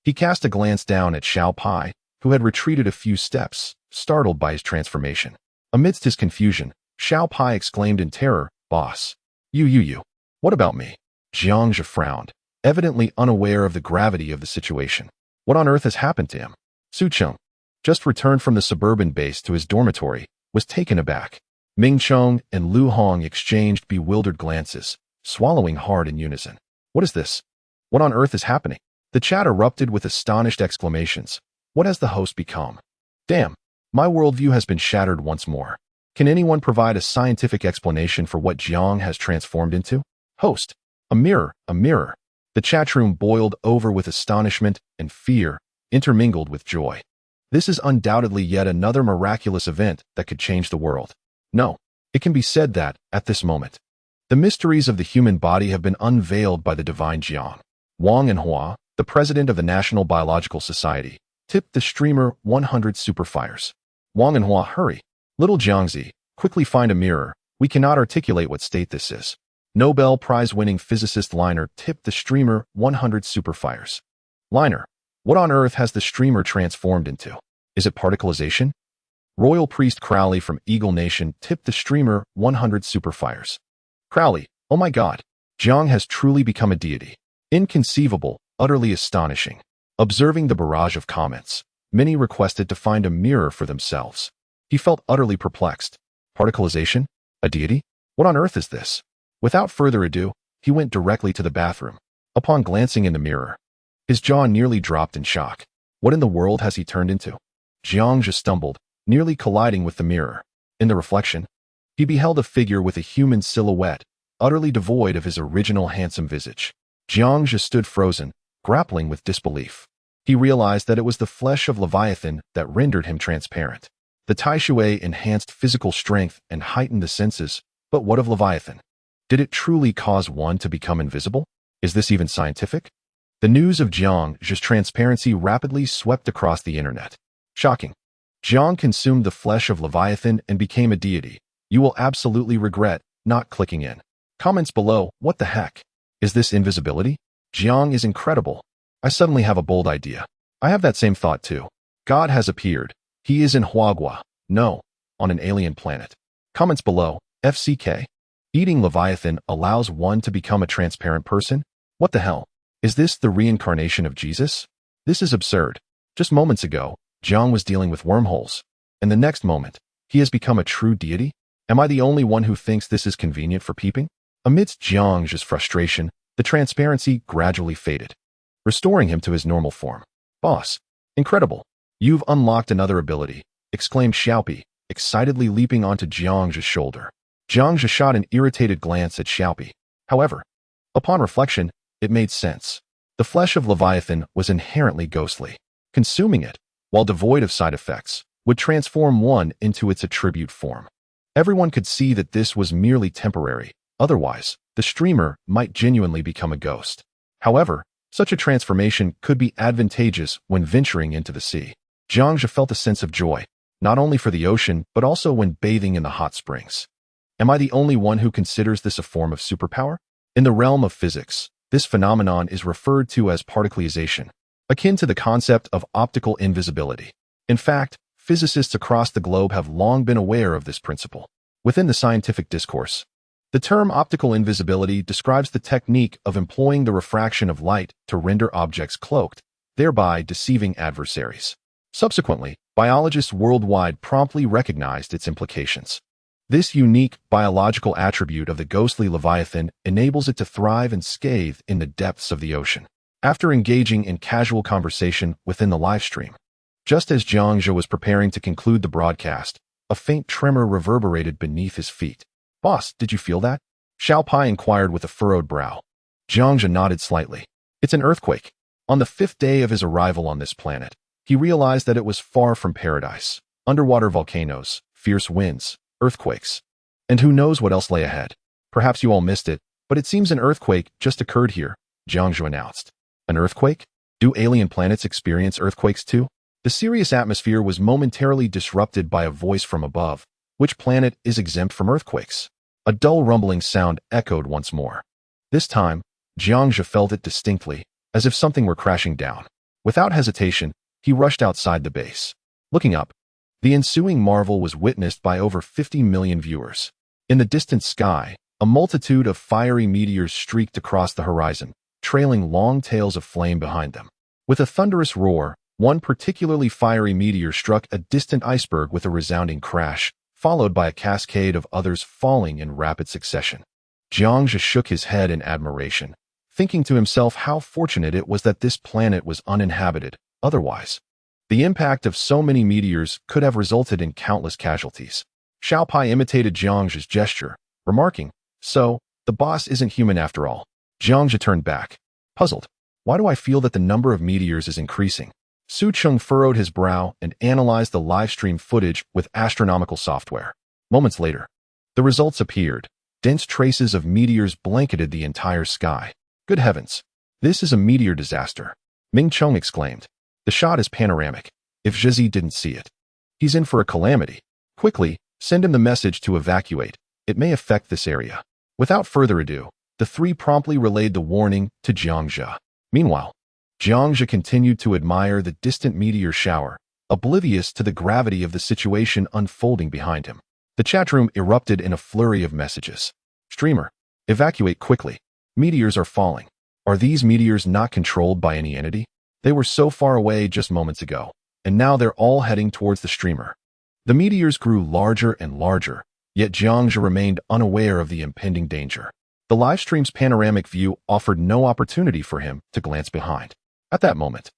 He cast a glance down at Xiao Pai, who had retreated a few steps, startled by his transformation. Amidst his confusion, Xiao Pai exclaimed in terror, "Boss! You! What about me?" Jiangzhe frowned, evidently unaware of the gravity of the situation. What on earth has happened to him? Su Cheng, just returned from the suburban base to his dormitory, was taken aback. Ming Chong and Lu Hong exchanged bewildered glances, swallowing hard in unison. What is this? What on earth is happening? The chat erupted with astonished exclamations. What has the host become? Damn, my worldview has been shattered once more. Can anyone provide a scientific explanation for what Jiang has transformed into? Host, a mirror. The chatroom boiled over with astonishment and fear, intermingled with joy. This is undoubtedly yet another miraculous event that could change the world. No, it can be said that, at this moment, the mysteries of the human body have been unveiled by the divine Jiang. Wang and Hua, the president of the National Biological Society, tipped the streamer 100 superfires. Wang and Hua, hurry. Little Jiangzi, quickly find a mirror. We cannot articulate what state this is. Nobel Prize-winning physicist Liner tipped the streamer 100 superfires. Liner, what on earth has the streamer transformed into? Is it particleization? Royal Priest Crowley from Eagle Nation tipped the streamer 100 superfires. Crowley, oh my god, Jiang has truly become a deity. Inconceivable, utterly astonishing. Observing the barrage of comments, many requested to find a mirror for themselves. He felt utterly perplexed. Particleization? A deity? What on earth is this? Without further ado, he went directly to the bathroom. Upon glancing in the mirror, his jaw nearly dropped in shock. What in the world has he turned into? Jiangzhe stumbled, nearly colliding with the mirror. In the reflection, he beheld a figure with a human silhouette, utterly devoid of his original handsome visage. Jiangzhe stood frozen, grappling with disbelief. He realized that it was the flesh of Leviathan that rendered him transparent. The Tai Shui enhanced physical strength and heightened the senses, but what of Leviathan? Did it truly cause one to become invisible? Is this even scientific? The news of Jiangzhe's transparency rapidly swept across the internet. Shocking. Jiang consumed the flesh of Leviathan and became a deity. You will absolutely regret not clicking in. Comments below, what the heck? Is this invisibility? Jiang is incredible. I suddenly have a bold idea. I have that same thought too. God has appeared. He is in Huagua. No, on an alien planet. Comments below, FCK. Eating Leviathan allows one to become a transparent person? What the hell? Is this the reincarnation of Jesus? This is absurd. Just moments ago, Jiang was dealing with wormholes. And the next moment, he has become a true deity? Am I the only one who thinks this is convenient for peeping? Amidst Jiangzhe's frustration, the transparency gradually faded, restoring him to his normal form. Boss, incredible. You've unlocked another ability, exclaimed Xiaopi, excitedly leaping onto Jiangzhe's shoulder. Jiangzhe shot an irritated glance at Xiaopi. However, upon reflection, it made sense. The flesh of Leviathan was inherently ghostly. Consuming it, while devoid of side effects, would transform one into its attribute form. Everyone could see that this was merely temporary. Otherwise, the streamer might genuinely become a ghost. However, such a transformation could be advantageous when venturing into the sea. Jiangzhe felt a sense of joy, not only for the ocean, but also when bathing in the hot springs. Am I the only one who considers this a form of superpower? In the realm of physics, this phenomenon is referred to as particleization, akin to the concept of optical invisibility. In fact, physicists across the globe have long been aware of this principle. Within the scientific discourse, the term optical invisibility describes the technique of employing the refraction of light to render objects cloaked, thereby deceiving adversaries. Subsequently, biologists worldwide promptly recognized its implications. This unique biological attribute of the ghostly Leviathan enables it to thrive and scathe in the depths of the ocean. After engaging in casual conversation within the livestream, just as Jiangzhe was preparing to conclude the broadcast, a faint tremor reverberated beneath his feet. Boss, did you feel that? Xiao Pai inquired with a furrowed brow. Jiangzhe nodded slightly. It's an earthquake. On the 5th day of his arrival on this planet, he realized that it was far from paradise. Underwater volcanoes, fierce winds, earthquakes. And who knows what else lay ahead. Perhaps you all missed it, but it seems an earthquake just occurred here, Jiangzhe announced. An earthquake? Do alien planets experience earthquakes too? The serious atmosphere was momentarily disrupted by a voice from above. Which planet is exempt from earthquakes? A dull rumbling sound echoed once more. This time, Jiangzhe felt it distinctly, as if something were crashing down. Without hesitation, he rushed outside the base. Looking up, the ensuing marvel was witnessed by over 50 million viewers. In the distant sky, a multitude of fiery meteors streaked across the horizon, trailing long tails of flame behind them. With a thunderous roar, one particularly fiery meteor struck a distant iceberg with a resounding crash, followed by a cascade of others falling in rapid succession. Jiangzhe shook his head in admiration, thinking to himself how fortunate it was that this planet was uninhabited. Otherwise, the impact of so many meteors could have resulted in countless casualties. Xiao Pai imitated Jiangzhe's gesture, remarking, "So, the boss isn't human after all." Jiangzhe turned back, puzzled. Why do I feel that the number of meteors is increasing? Su Cheng furrowed his brow and analyzed the livestream footage with astronomical software. Moments later, the results appeared. Dense traces of meteors blanketed the entire sky. Good heavens! This is a meteor disaster, Ming Cheng exclaimed. The shot is panoramic. If Zhizi didn't see it, he's in for a calamity. Quickly, send him the message to evacuate. It may affect this area. Without further ado, the three promptly relayed the warning to Jiangzhe. Meanwhile, Jiangzhe continued to admire the distant meteor shower, oblivious to the gravity of the situation unfolding behind him. The chat room erupted in a flurry of messages. Streamer, evacuate quickly. Meteors are falling. Are these meteors not controlled by any entity? They were so far away just moments ago, and now they're all heading towards the streamer. The meteors grew larger and larger, yet Jiangzhe remained unaware of the impending danger. The livestream's panoramic view offered no opportunity for him to glance behind. At that moment,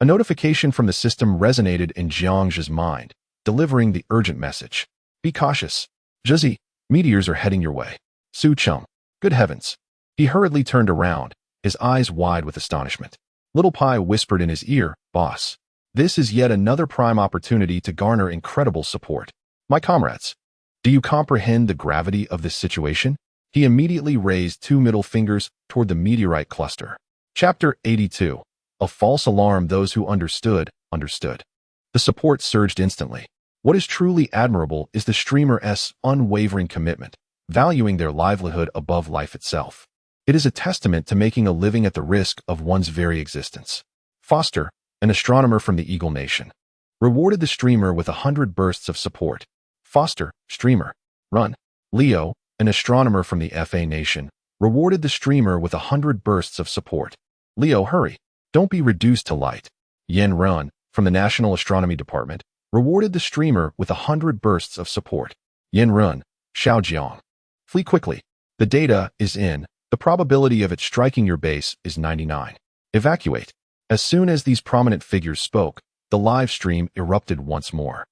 a notification from the system resonated in Jiangzhe's mind, delivering the urgent message. Be cautious. Zhizi, meteors are heading your way. Su Cheng. Good heavens. He hurriedly turned around, his eyes wide with astonishment. Little Pai whispered in his ear, Boss, this is yet another prime opportunity to garner incredible support. My comrades, do you comprehend the gravity of this situation? He immediately raised two middle fingers toward the meteorite cluster. Chapter 82. A false alarm. Those who understood. The support surged instantly. What is truly admirable is the streamer's unwavering commitment, valuing their livelihood above life itself. It is a testament to making a living at the risk of one's very existence. Foster, an astronomer from the Eagle Nation, rewarded the streamer with 100 bursts of support. Foster, streamer. Run. Leo, an astronomer from the FA Nation, rewarded the streamer with 100 bursts of support. Leo, hurry. Don't be reduced to light. Yen Run, from the National Astronomy Department, rewarded the streamer with 100 bursts of support. Yen Run, Xiaojiang. Flee quickly. The data is in. The probability of it striking your base is 99. Evacuate. As soon as these prominent figures spoke, the live stream erupted once more.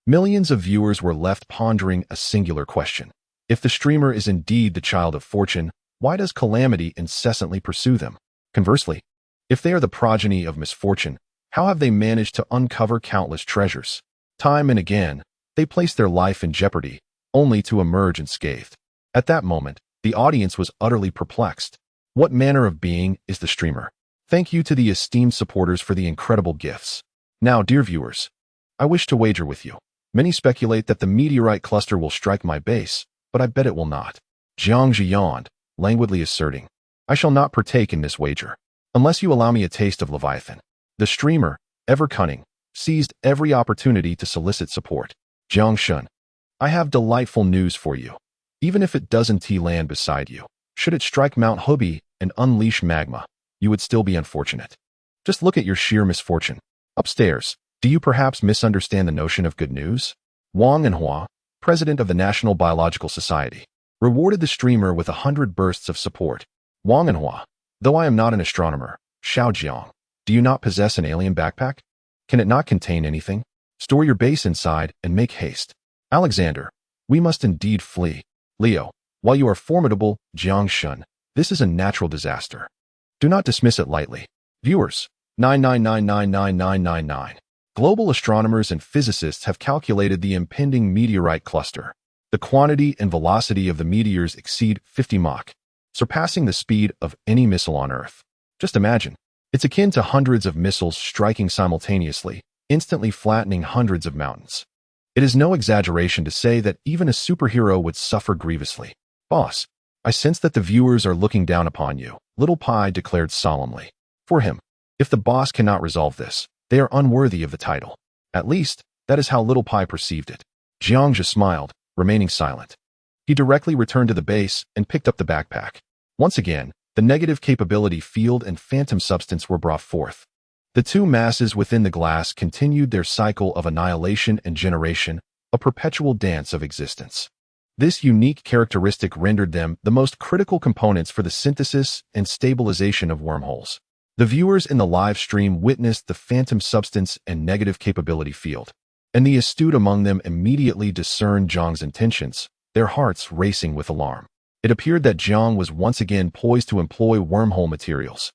Millions of viewers were left pondering a singular question. If the streamer is indeed the child of fortune, why does calamity incessantly pursue them? Conversely, if they are the progeny of misfortune, how have they managed to uncover countless treasures? Time and again, they place their life in jeopardy, only to emerge unscathed. At that moment, the audience was utterly perplexed. What manner of being is the streamer? Thank you to the esteemed supporters for the incredible gifts. Now, dear viewers, I wish to wager with you. Many speculate that the meteorite cluster will strike my base, but I bet it will not. Jiangzhe yawned, languidly asserting, I shall not partake in this wager, unless you allow me a taste of Leviathan. The streamer, ever cunning, seized every opportunity to solicit support. Jiang Shun, I have delightful news for you. Even if it doesn't land beside you, should it strike Mount Hubi and unleash magma, you would still be unfortunate. Just look at your sheer misfortune. Upstairs, do you perhaps misunderstand the notion of good news? Wang Enhua, president of the National Biological Society, rewarded the streamer with 100 bursts of support. Wang Enhua, though I am not an astronomer, Xiaojiang, do you not possess an alien backpack? Can it not contain anything? Store your base inside and make haste. Alexander, we must indeed flee. Leo, while you are formidable, Jiang Shun, this is a natural disaster. Do not dismiss it lightly. Viewers, 999999999. Global astronomers and physicists have calculated the impending meteorite cluster. The quantity and velocity of the meteors exceed 50 Mach, surpassing the speed of any missile on Earth. Just imagine, It's akin to hundreds of missiles striking simultaneously, instantly flattening hundreds of mountains. It is no exaggeration to say that even a superhero would suffer grievously. Boss, I sense that the viewers are looking down upon you, Little Pai declared solemnly. For him, if the boss cannot resolve this, they are unworthy of the title. At least, that is how Little Pai perceived it. Jiangzhe smiled, remaining silent. He directly returned to the base and picked up the backpack. Once again, the negative capability field and phantom substance were brought forth. The two masses within the glass continued their cycle of annihilation and generation, a perpetual dance of existence. This unique characteristic rendered them the most critical components for the synthesis and stabilization of wormholes. The viewers in the live stream witnessed the phantom substance and negative capability field, and the astute among them immediately discerned Zhang's intentions, their hearts racing with alarm. It appeared that Zhang was once again poised to employ wormhole materials.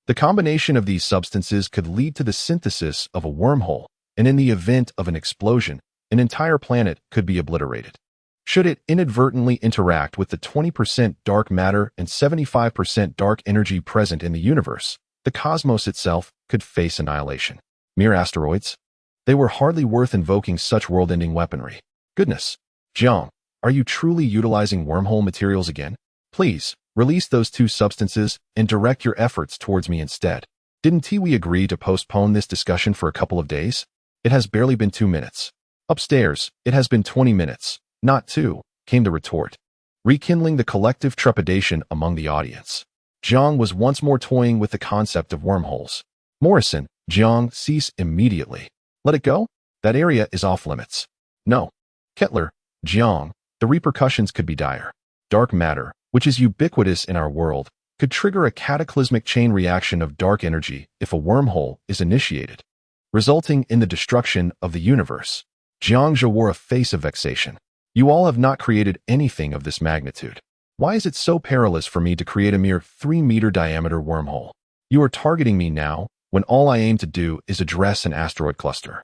The combination of these substances could lead to the synthesis of a wormhole, and in the event of an explosion, an entire planet could be obliterated. Should it inadvertently interact with the 20% dark matter and 75% dark energy present in the universe, the cosmos itself could face annihilation. Mere asteroids? They were hardly worth invoking such world-ending weaponry. Goodness. Zhang, are you truly utilizing wormhole materials again? Please, release those two substances and direct your efforts towards me instead. Didn't we agree to postpone this discussion for a couple of days? It has barely been 2 minutes. Upstairs, it has been 20 minutes, not 2, came the retort, rekindling the collective trepidation among the audience. Zhang was once more toying with the concept of wormholes. Morrison, Zhang, cease immediately. Let it go? That area is off limits. No. Kettler, Zhang, the repercussions could be dire. Dark matter, which is ubiquitous in our world, could trigger a cataclysmic chain reaction of dark energy if a wormhole is initiated, resulting in the destruction of the universe. Jiangzhe wore a face of vexation. You all have not created anything of this magnitude. Why is it so perilous for me to create a mere 3-meter diameter wormhole? You are targeting me now, when all I aim to do is address an asteroid cluster.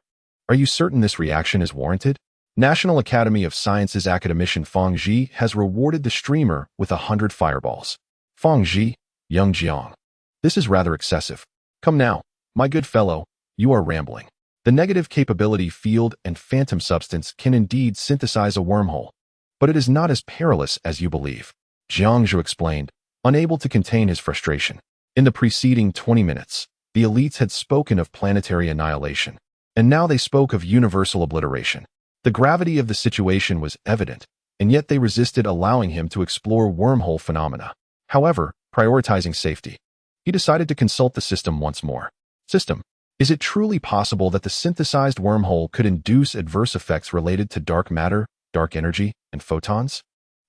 Are you certain this reaction is warranted? National Academy of Sciences academician Feng Zhi has rewarded the streamer with 100 fireballs. Feng Zhi, young Jiang. This is rather excessive. Come now, my good fellow, you are rambling. The negative capability field and phantom substance can indeed synthesize a wormhole, but it is not as perilous as you believe, Jiangzhe explained, unable to contain his frustration. In the preceding 20 minutes, the elites had spoken of planetary annihilation, and now they spoke of universal obliteration. The gravity of the situation was evident, and yet they resisted allowing him to explore wormhole phenomena. However, prioritizing safety, he decided to consult the system once more. System, is it truly possible that the synthesized wormhole could induce adverse effects related to dark matter, dark energy, and photons?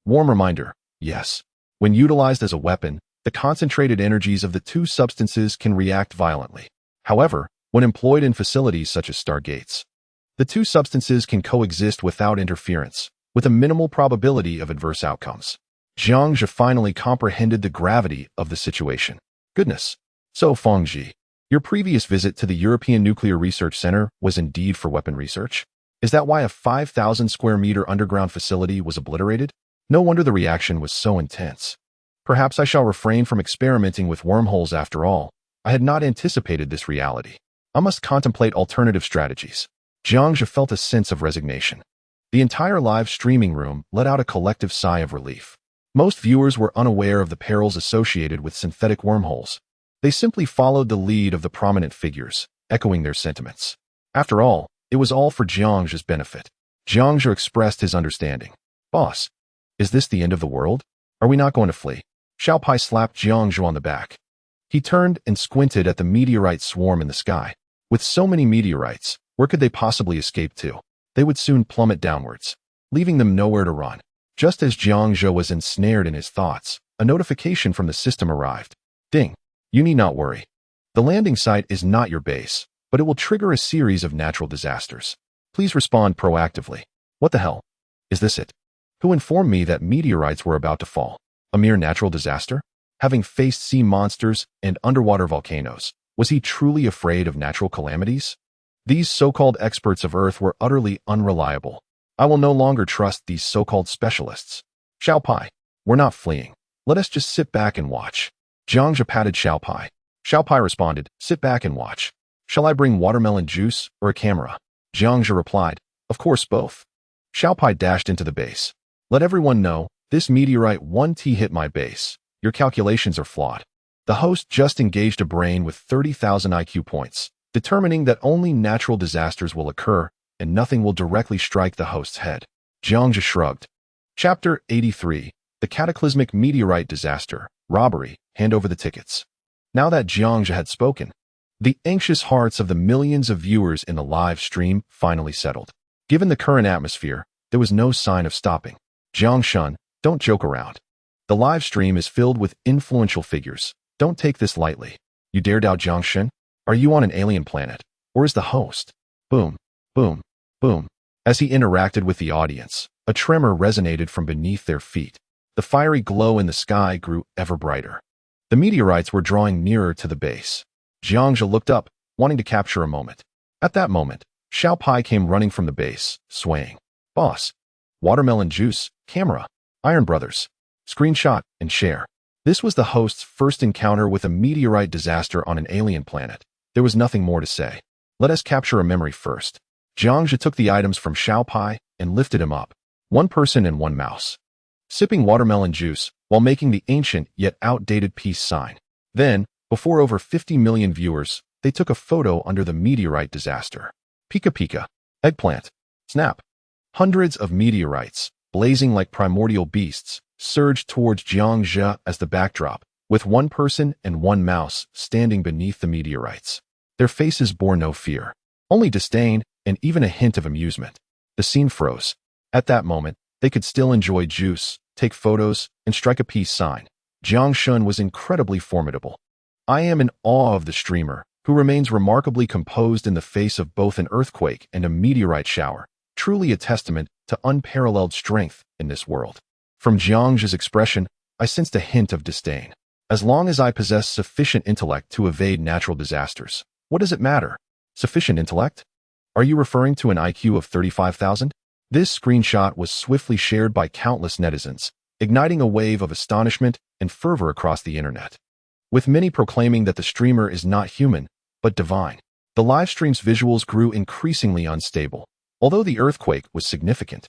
Warm reminder, yes. When utilized as a weapon, the concentrated energies of the two substances can react violently. However, when employed in facilities such as stargates, the two substances can coexist without interference, with a minimal probability of adverse outcomes. Jiangzhe finally comprehended the gravity of the situation. Goodness. So Feng Zhi, your previous visit to the European Nuclear Research Center was indeed for weapon research? Is that why a 5,000 square meter underground facility was obliterated? No wonder the reaction was so intense. Perhaps I shall refrain from experimenting with wormholes after all. I had not anticipated this reality. I must contemplate alternative strategies. Jiangzhe felt a sense of resignation. The entire live streaming room let out a collective sigh of relief. Most viewers were unaware of the perils associated with synthetic wormholes. They simply followed the lead of the prominent figures, echoing their sentiments. After all, it was all for Jiangzhe's benefit. Jiangzhe expressed his understanding. Boss, is this the end of the world? Are we not going to flee? Xiaopai slapped Jiangzhe on the back. He turned and squinted at the meteorite swarm in the sky. With so many meteorites, where could they possibly escape to? They would soon plummet downwards, leaving them nowhere to run. Just as Jiangzhe was ensnared in his thoughts, a notification from the system arrived. Ding. You need not worry. The landing site is not your base, but it will trigger a series of natural disasters. Please respond proactively. What the hell? Is this it? Who informed me that meteorites were about to fall? A mere natural disaster? Having faced sea monsters and underwater volcanoes, was he truly afraid of natural calamities? These so-called experts of Earth were utterly unreliable. I will no longer trust these so-called specialists. Xiaopai, we're not fleeing. Let us just sit back and watch. Jiangzhe patted Xiaopai. Xiao Pai responded, sit back and watch. Shall I bring watermelon juice or a camera? Jiang Zhe replied, of course both. Xiao Pai dashed into the base. Let everyone know, this meteorite 1T hit my base. Your calculations are flawed. The host just engaged a brain with 30,000 IQ points, determining that only natural disasters will occur and nothing will directly strike the host's head. Jiang Zhe shrugged. Chapter 83. The Cataclysmic Meteorite Disaster. Robbery. Hand over the tickets. Now that Jiang Zhe had spoken, the anxious hearts of the millions of viewers in the live stream finally settled. Given the current atmosphere, there was no sign of stopping. Jiang Shun, don't joke around. The live stream is filled with influential figures. Don't take this lightly. You dare doubt Jiang Shun? Are you on an alien planet? Or is the host? Boom, boom, boom. As he interacted with the audience, a tremor resonated from beneath their feet. The fiery glow in the sky grew ever brighter. The meteorites were drawing nearer to the base. Jiang Zhe looked up, wanting to capture a moment. At that moment, Xiao Pai came running from the base, swaying. Boss. Watermelon juice, camera, Iron Brothers. Screenshot and share. This was the host's first encounter with a meteorite disaster on an alien planet. There was nothing more to say. Let us capture a memory first. Jiang Zhe took the items from Xiao Pai and lifted him up. One person and one mouse. Sipping watermelon juice while making the ancient yet outdated peace sign. Then, before over 50 million viewers, they took a photo under the meteorite disaster. Pika Pika. Eggplant. Snap. Hundreds of meteorites, blazing like primordial beasts, surged towards Jiang Zhe as the backdrop, with one person and one mouse standing beneath the meteorites. Their faces bore no fear, only disdain and even a hint of amusement. The scene froze. At that moment, they could still enjoy juice, take photos, and strike a peace sign. Jiang Shun was incredibly formidable. I am in awe of the streamer, who remains remarkably composed in the face of both an earthquake and a meteorite shower, truly a testament to unparalleled strength in this world. From Jiang Zhe's expression, I sensed a hint of disdain. As long as I possess sufficient intellect to evade natural disasters, what does it matter? Sufficient intellect? Are you referring to an IQ of 35,000? This screenshot was swiftly shared by countless netizens, igniting a wave of astonishment and fervor across the internet. With many proclaiming that the streamer is not human, but divine. The livestream's visuals grew increasingly unstable. Although the earthquake was significant,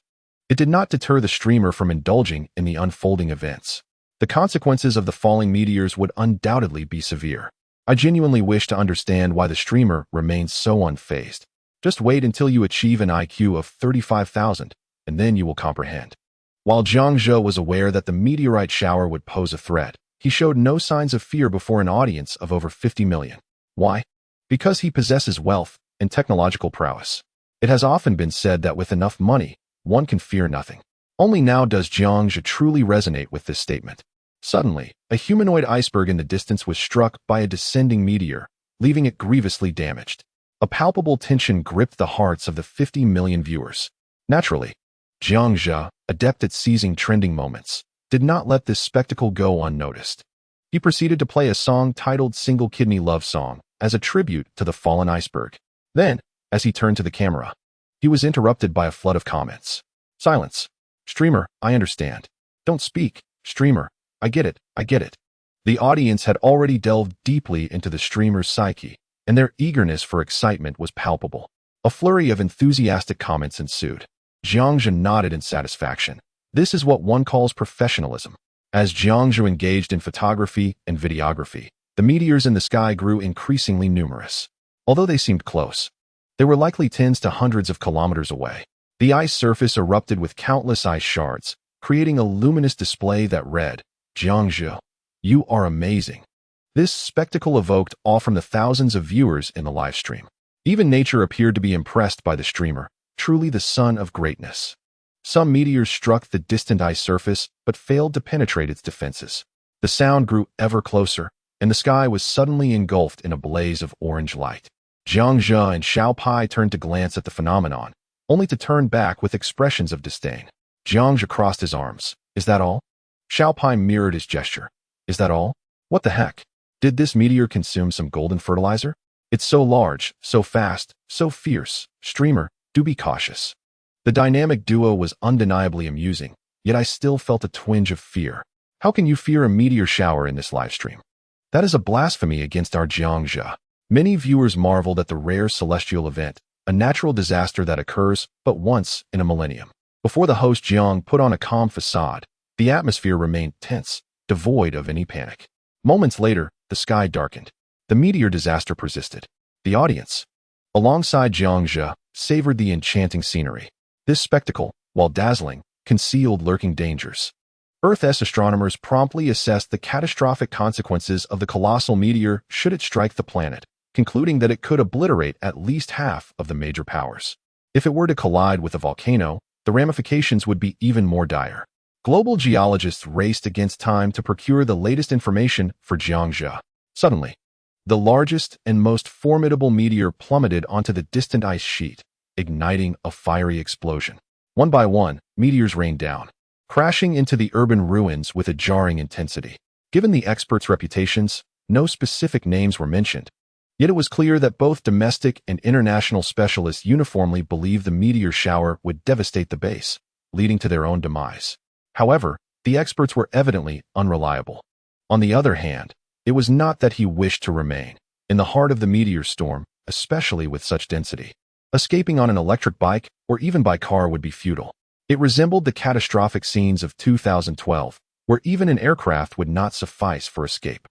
it did not deter the streamer from indulging in the unfolding events. The consequences of the falling meteors would undoubtedly be severe. I genuinely wish to understand why the streamer remains so unfazed. Just wait until you achieve an IQ of 35,000, and then you will comprehend. While Jiang Zhe was aware that the meteorite shower would pose a threat, he showed no signs of fear before an audience of over 50 million. Why? Because he possesses wealth and technological prowess. It has often been said that with enough money, one can fear nothing. Only now does Jiang Zhe truly resonate with this statement. Suddenly, a humanoid iceberg in the distance was struck by a descending meteor, leaving it grievously damaged. A palpable tension gripped the hearts of the 50 million viewers. Naturally, Jiang Zhe, adept at seizing trending moments, did not let this spectacle go unnoticed. He proceeded to play a song titled Single Kidney Love Song as a tribute to the fallen iceberg. Then, as he turned to the camera, he was interrupted by a flood of comments. Silence. Streamer, I understand. Don't speak. Streamer, I get it, I get it. The audience had already delved deeply into the streamer's psyche, and their eagerness for excitement was palpable. A flurry of enthusiastic comments ensued. Jiang Zhe nodded in satisfaction. This is what one calls professionalism. As Jiang Zhe engaged in photography and videography, the meteors in the sky grew increasingly numerous. Although they seemed close, they were likely tens to hundreds of kilometers away. The ice surface erupted with countless ice shards, creating a luminous display that read, Jiang Zhe, you are amazing. This spectacle evoked awe from the thousands of viewers in the live stream. Even nature appeared to be impressed by the streamer, truly the son of greatness. Some meteors struck the distant ice surface, but failed to penetrate its defenses. The sound grew ever closer, and the sky was suddenly engulfed in a blaze of orange light. Jiang Zhe and Xiao Pai turned to glance at the phenomenon, only to turn back with expressions of disdain. Jiang Zhe crossed his arms. Is that all? Xiao Pai mirrored his gesture. Is that all? What the heck? Did this meteor consume some golden fertilizer? It's so large, so fast, so fierce. Streamer, do be cautious. The dynamic duo was undeniably amusing, yet I still felt a twinge of fear. How can you fear a meteor shower in this livestream? That is a blasphemy against our Jiangxia. Many viewers marveled at the rare celestial event, a natural disaster that occurs but once in a millennium. Before the host Jiang put on a calm facade, the atmosphere remained tense, devoid of any panic. Moments later, the sky darkened. The meteor disaster persisted. The audience, alongside Jiangxia, savored the enchanting scenery. This spectacle, while dazzling, concealed lurking dangers. Earth's astronomers promptly assessed the catastrophic consequences of the colossal meteor should it strike the planet, concluding that it could obliterate at least half of the major powers. If it were to collide with a volcano, the ramifications would be even more dire. Global geologists raced against time to procure the latest information for Jiangxia. Suddenly, the largest and most formidable meteor plummeted onto the distant ice sheet, igniting a fiery explosion. One by one, meteors rained down, crashing into the urban ruins with a jarring intensity. Given the experts' reputations, no specific names were mentioned. Yet it was clear that both domestic and international specialists uniformly believed the meteor shower would devastate the base, leading to their own demise. However, the experts were evidently unreliable. On the other hand, it was not that he wished to remain in the heart of the meteor storm, especially with such density. Escaping on an electric bike or even by car would be futile. It resembled the catastrophic scenes of 2012, where even an aircraft would not suffice for escape.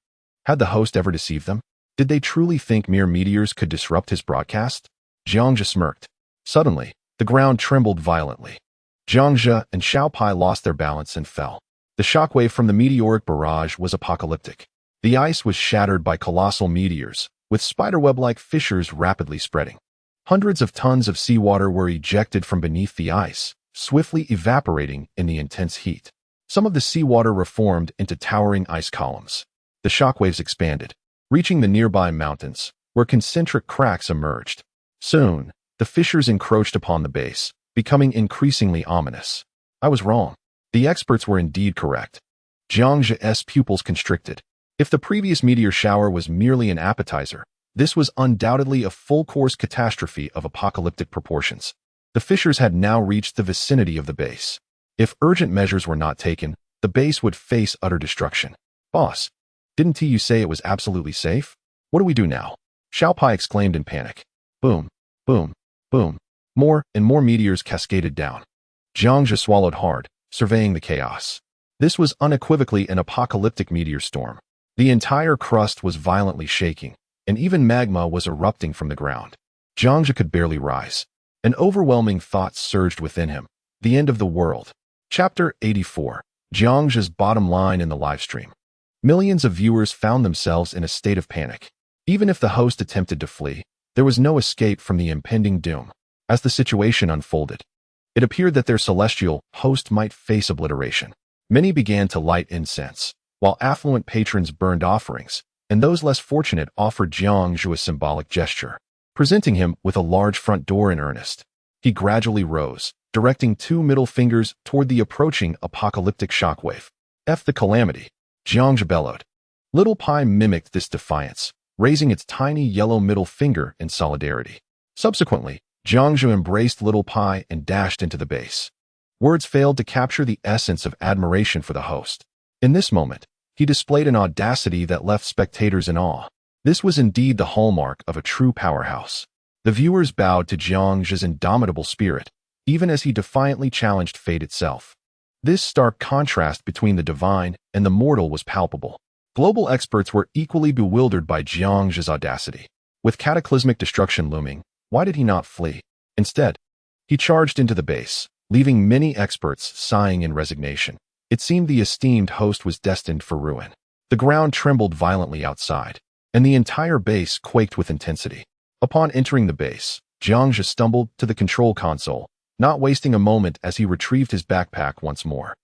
Had the host ever deceived them? Did they truly think mere meteors could disrupt his broadcast? Jiangxia smirked. Suddenly, the ground trembled violently. Jiangxia and Xiaopai lost their balance and fell. The shockwave from the meteoric barrage was apocalyptic. The ice was shattered by colossal meteors, with spiderweb-like fissures rapidly spreading. Hundreds of tons of seawater were ejected from beneath the ice, swiftly evaporating in the intense heat. Some of the seawater reformed into towering ice columns. The shockwaves expanded, reaching the nearby mountains, where concentric cracks emerged. Soon, the fissures encroached upon the base, becoming increasingly ominous. I was wrong. The experts were indeed correct. Jiangxia's pupils constricted. If the previous meteor shower was merely an appetizer, this was undoubtedly a full-course catastrophe of apocalyptic proportions. The fissures had now reached the vicinity of the base. If urgent measures were not taken, the base would face utter destruction. Boss, didn't you say it was absolutely safe? What do we do now? Xiaopai exclaimed in panic. Boom, boom, boom. More and more meteors cascaded down. Jiangxia swallowed hard, surveying the chaos. This was unequivocally an apocalyptic meteor storm. The entire crust was violently shaking, and even magma was erupting from the ground. Jiangxia could barely rise. An overwhelming thought surged within him. The end of the world. Chapter 84. Jiangxia's bottom line in the livestream. Millions of viewers found themselves in a state of panic. Even if the host attempted to flee, there was no escape from the impending doom. As the situation unfolded, it appeared that their celestial host might face obliteration. Many began to light incense, while affluent patrons burned offerings, and those less fortunate offered Jiangxia a symbolic gesture, presenting him with a large front door in earnest. He gradually rose, directing two middle fingers toward the approaching apocalyptic shockwave. F the calamity, Jiangxia bellowed. Little Pi mimicked this defiance, raising its tiny yellow middle finger in solidarity. Subsequently, Jiangxia embraced Little Pi and dashed into the base. Words failed to capture the essence of admiration for the host. In this moment, he displayed an audacity that left spectators in awe. This was indeed the hallmark of a true powerhouse. The viewers bowed to Jiangxia's indomitable spirit, even as he defiantly challenged fate itself. This stark contrast between the divine and the mortal was palpable. Global experts were equally bewildered by Jiangxia's audacity. With cataclysmic destruction looming, why did he not flee? Instead, he charged into the base, leaving many experts sighing in resignation. It seemed the esteemed host was destined for ruin. The ground trembled violently outside, and the entire base quaked with intensity. Upon entering the base, Jiangxia stumbled to the control console, not wasting a moment as he retrieved his backpack once more.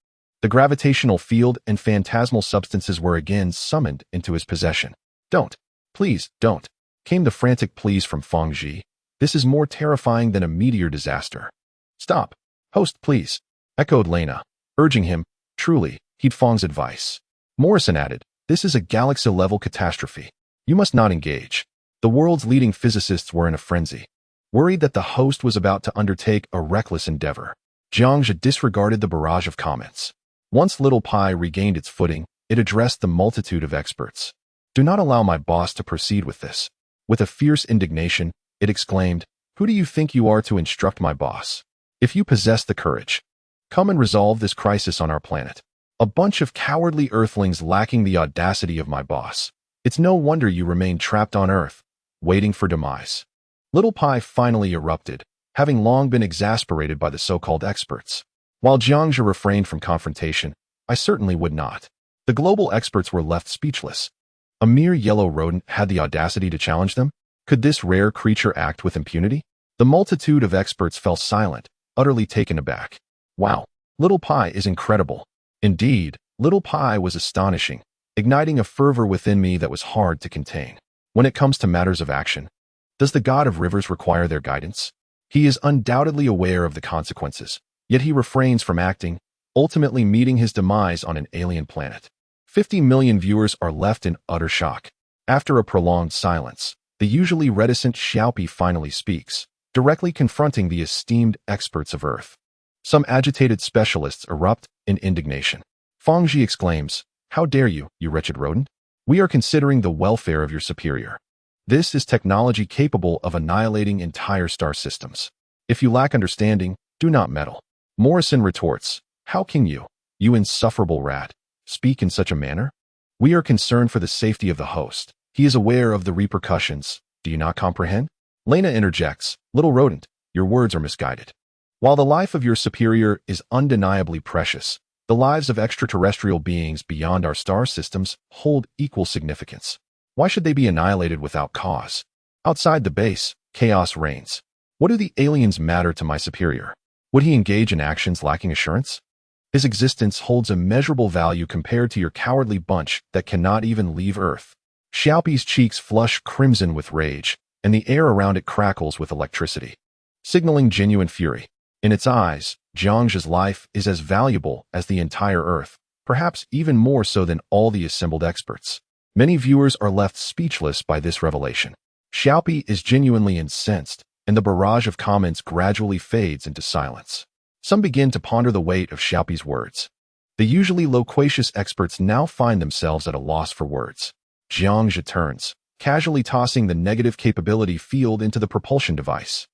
The gravitational field and phantasmal substances were again summoned into his possession. Don't. Please, don't. Came the frantic pleas from Feng Ji. This is more terrifying than a meteor disaster. Stop. Host, please. Echoed Lena, urging him. Truly, heed Feng's advice. Morrison added, this is a galaxy-level catastrophe. You must not engage. The world's leading physicists were in a frenzy, worried that the host was about to undertake a reckless endeavor. Jiangxia disregarded the barrage of comments. Once Little Pi regained its footing, it addressed the multitude of experts. Do not allow my boss to proceed with this. With a fierce indignation, it exclaimed, "Who do you think you are to instruct my boss? If you possess the courage, come and resolve this crisis on our planet. A bunch of cowardly earthlings lacking the audacity of my boss. It's no wonder you remain trapped on Earth, waiting for demise." Little Pi finally erupted, having long been exasperated by the so-called experts. While Jiangzhe refrained from confrontation, I certainly would not. The global experts were left speechless. A mere yellow rodent had the audacity to challenge them? Could this rare creature act with impunity? The multitude of experts fell silent, utterly taken aback. Wow, Little Pi is incredible. Indeed, Little Pi was astonishing, igniting a fervor within me that was hard to contain. When it comes to matters of action, does the god of rivers require their guidance? He is undoubtedly aware of the consequences, yet he refrains from acting, ultimately meeting his demise on an alien planet. 50 million viewers are left in utter shock. After a prolonged silence, the usually reticent Xiaopi finally speaks, directly confronting the esteemed experts of Earth. Some agitated specialists erupt in indignation. Feng Zhi exclaims, "How dare you, you wretched rodent? We are considering the welfare of your superior. This is technology capable of annihilating entire star systems. If you lack understanding, do not meddle." Morrison retorts, "How can you, you insufferable rat, speak in such a manner? We are concerned for the safety of the host. He is aware of the repercussions. Do you not comprehend?" Lena interjects, "Little rodent, your words are misguided. While the life of your superior is undeniably precious, the lives of extraterrestrial beings beyond our star systems hold equal significance. Why should they be annihilated without cause? Outside the base, chaos reigns. What do the aliens matter to my superior? Would he engage in actions lacking assurance? His existence holds immeasurable value compared to your cowardly bunch that cannot even leave Earth." Xiaopi's cheeks flush crimson with rage, and the air around it crackles with electricity, signaling genuine fury. In its eyes, Jiangzhe's life is as valuable as the entire Earth, perhaps even more so than all the assembled experts. Many viewers are left speechless by this revelation. Xiaopi is genuinely incensed, and the barrage of comments gradually fades into silence. Some begin to ponder the weight of Xiaopi's words. The usually loquacious experts now find themselves at a loss for words. Jiangzhe turns, casually tossing the negative capability field into the propulsion device.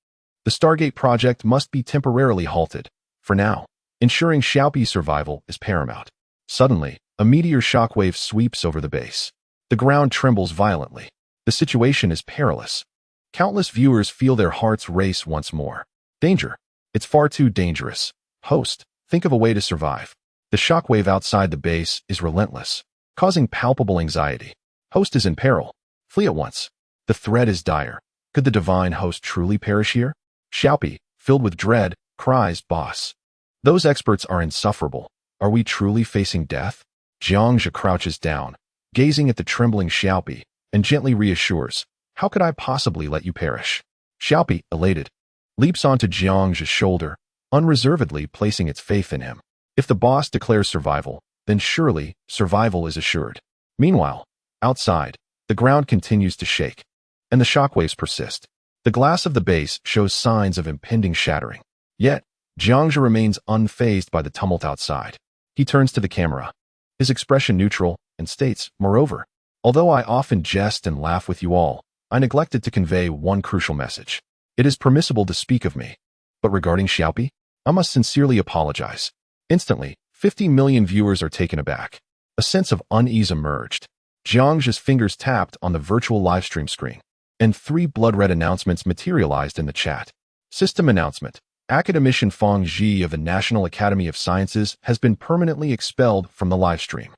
The Stargate project must be temporarily halted. For now, ensuring Xiaopi's survival is paramount. Suddenly, a meteor shockwave sweeps over the base. The ground trembles violently. The situation is perilous. Countless viewers feel their hearts race once more. Danger. It's far too dangerous. Host, think of a way to survive. The shockwave outside the base is relentless, causing palpable anxiety. Host is in peril. Flee at once. The threat is dire. Could the divine host truly perish here? Xiaopi, filled with dread, cries, "Boss. Those experts are insufferable. Are we truly facing death?" Jiangzhe crouches down, gazing at the trembling Xiaopi, and gently reassures, "How could I possibly let you perish?" Xiaopi, elated, leaps onto Jiangzhe's shoulder, unreservedly placing its faith in him. If the boss declares survival, then surely survival is assured. Meanwhile, outside, the ground continues to shake, and the shockwaves persist. The glass of the base shows signs of impending shattering. Yet, Jiangzhe remains unfazed by the tumult outside. He turns to the camera, his expression neutral, and states, "Moreover, although I often jest and laugh with you all, I neglected to convey one crucial message. It is permissible to speak of me, but regarding Xiaopi, I must sincerely apologize." Instantly, 50 million viewers are taken aback. A sense of unease emerged. Jiangzhe's fingers tapped on the virtual livestream screen, and 3 blood-red announcements materialized in the chat. System announcement. Academician Feng Zhi of the National Academy of Sciences has been permanently expelled from the livestream.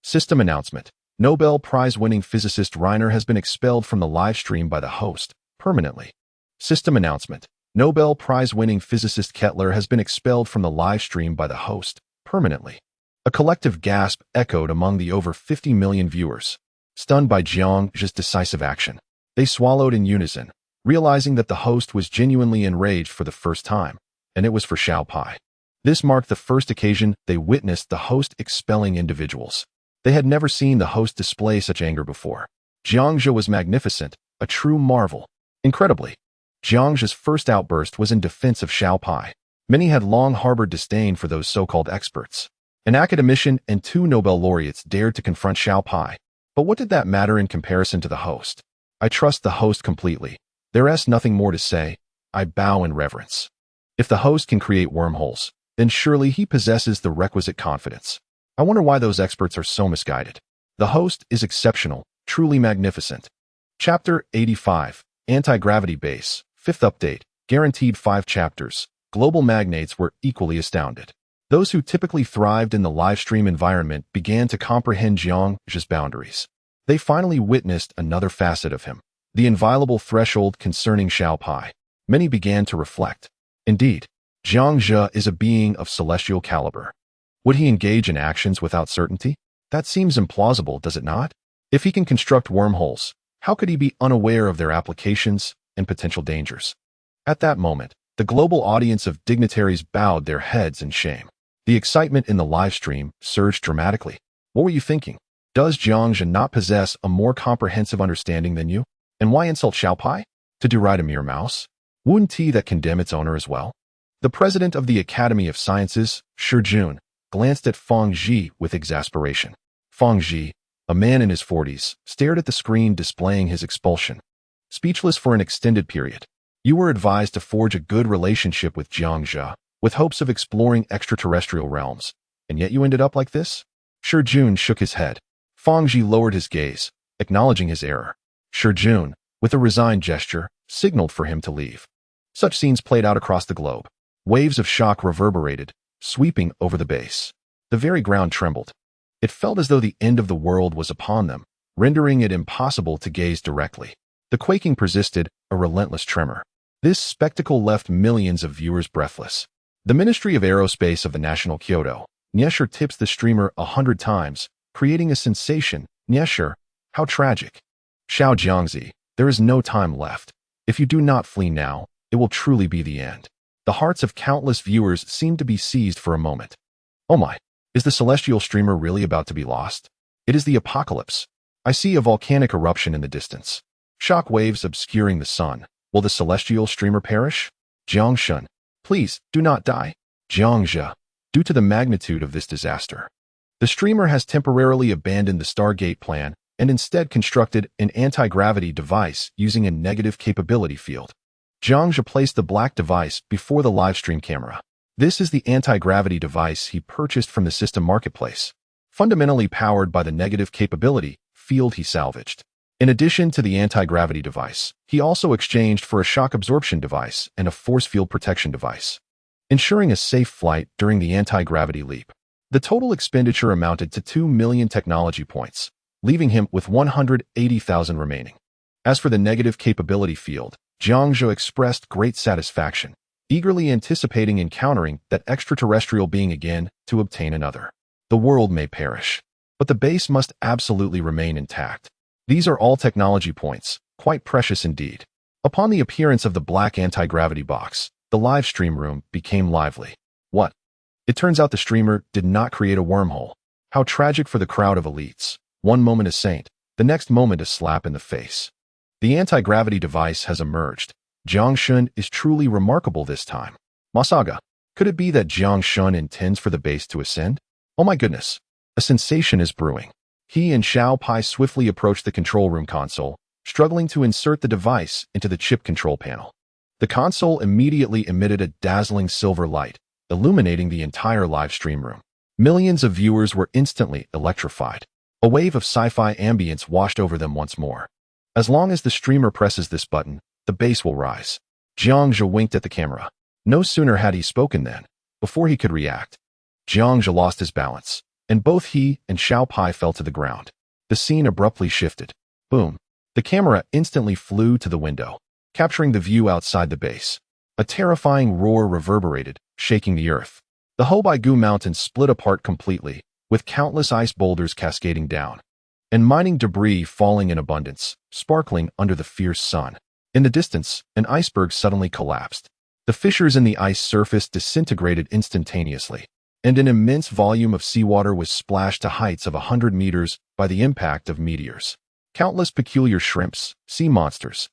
System announcement. Nobel Prize-winning physicist Reiner has been expelled from the livestream by the host, permanently. System announcement. Nobel Prize-winning physicist Kettler has been expelled from the livestream by the host, permanently. A collective gasp echoed among the over 50 million viewers. Stunned by Jiangzhe's decisive action, they swallowed in unison, realizing that the host was genuinely enraged for the first time, and it was for Xiaopi. This marked the first occasion they witnessed the host expelling individuals. They had never seen the host display such anger before. Jiangzhe was magnificent, a true marvel. Incredibly, Jiangzhe's first outburst was in defense of Xiaopi. Many had long harbored disdain for those so-called experts. An academician and 2 Nobel laureates dared to confront Xiaopi, But what did that matter in comparison to the host? I trust the host completely. There's nothing more to say. I bow in reverence. If the host can create wormholes, then surely he possesses the requisite confidence. I wonder why those experts are so misguided. The host is exceptional, truly magnificent. Chapter 85, Anti-Gravity Base, 5th update, guaranteed 5 chapters. Global magnates were equally astounded. Those who typically thrived in the livestream environment began to comprehend Jiang Zhe's boundaries. They finally witnessed another facet of him, the inviolable threshold concerning Xiaopai. Many began to reflect. Indeed, Jiang Zhe is a being of celestial caliber. Would he engage in actions without certainty? That seems implausible, does it not? If he can construct wormholes, how could he be unaware of their applications and potential dangers? At that moment, the global audience of dignitaries bowed their heads in shame. The excitement in the live stream surged dramatically. What were you thinking? Does Jiang Zhe not possess a more comprehensive understanding than you? And why insult Xiaopai? To deride a mere mouse? Wouldn't he that condemn its owner as well? The president of the Academy of Sciences, Shi Jun, glanced at Feng Zhi with exasperation. Feng Zhi, a man in his 40s, stared at the screen displaying his expulsion. Speechless for an extended period. You were advised to forge a good relationship with Jiang Zhe, with hopes of exploring extraterrestrial realms, and yet you ended up like this? Shi Jun shook his head. Feng Zhi lowered his gaze, acknowledging his error. Shi Jun, with a resigned gesture, signaled for him to leave. Such scenes played out across the globe. Waves of shock reverberated, sweeping over the base. The very ground trembled. It felt as though the end of the world was upon them, rendering it impossible to gaze directly. The quaking persisted, a relentless tremor. This spectacle left millions of viewers breathless. The Ministry of Aerospace of the National Kyoto, Niesher, tips the streamer 100 times, creating a sensation. Niesher, how tragic. Xiao Jiangzi, there is no time left. If you do not flee now, it will truly be the end. The hearts of countless viewers seemed to be seized for a moment. Oh my, is the celestial streamer really about to be lost? It is the apocalypse. I see a volcanic eruption in the distance. Shock waves obscuring the sun. Will the celestial streamer perish? Jiang Shun, please, do not die. Jiang Zhe, due to the magnitude of this disaster, the streamer has temporarily abandoned the Stargate plan and instead constructed an anti-gravity device using a negative capability field. Jiang Zhe placed the black device before the livestream camera. This is the anti-gravity device he purchased from the system marketplace, fundamentally powered by the negative capability field he salvaged. In addition to the anti-gravity device, he also exchanged for a shock absorption device and a force field protection device, ensuring a safe flight during the anti-gravity leap. The total expenditure amounted to 2 million technology points, leaving him with 180,000 remaining. As for the negative capability field, Jiang Zhe expressed great satisfaction, eagerly anticipating encountering that extraterrestrial being again to obtain another. The world may perish, but the base must absolutely remain intact. These are all technology points, quite precious indeed. Upon the appearance of the black anti-gravity box, the live stream room became lively. What? It turns out the streamer did not create a wormhole. How tragic for the crowd of elites. One moment a saint, the next moment a slap in the face. The anti-gravity device has emerged. Jiang Shun is truly remarkable this time. Masaga, could it be that Jiang Shun intends for the base to ascend? Oh my goodness. A sensation is brewing. He and Xiaopai swiftly approached the control room console, struggling to insert the device into the chip control panel. The console immediately emitted a dazzling silver light, illuminating the entire live stream room. Millions of viewers were instantly electrified. A wave of sci-fi ambience washed over them once more. As long as the streamer presses this button, the base will rise. Jiang Zhe winked at the camera. No sooner had he spoken than, before he could react, Jiang Zhe lost his balance, and both he and Xiaopai fell to the ground. The scene abruptly shifted. Boom. The camera instantly flew to the window, capturing the view outside the base. A terrifying roar reverberated, shaking the earth. The Hobaigu Mountains split apart completely, with countless ice boulders cascading down, and mining debris falling in abundance, sparkling under the fierce sun. In the distance, an iceberg suddenly collapsed. The fissures in the ice surface disintegrated instantaneously, and an immense volume of seawater was splashed to heights of 100 meters by the impact of meteors. Countless peculiar shrimps, sea monsters,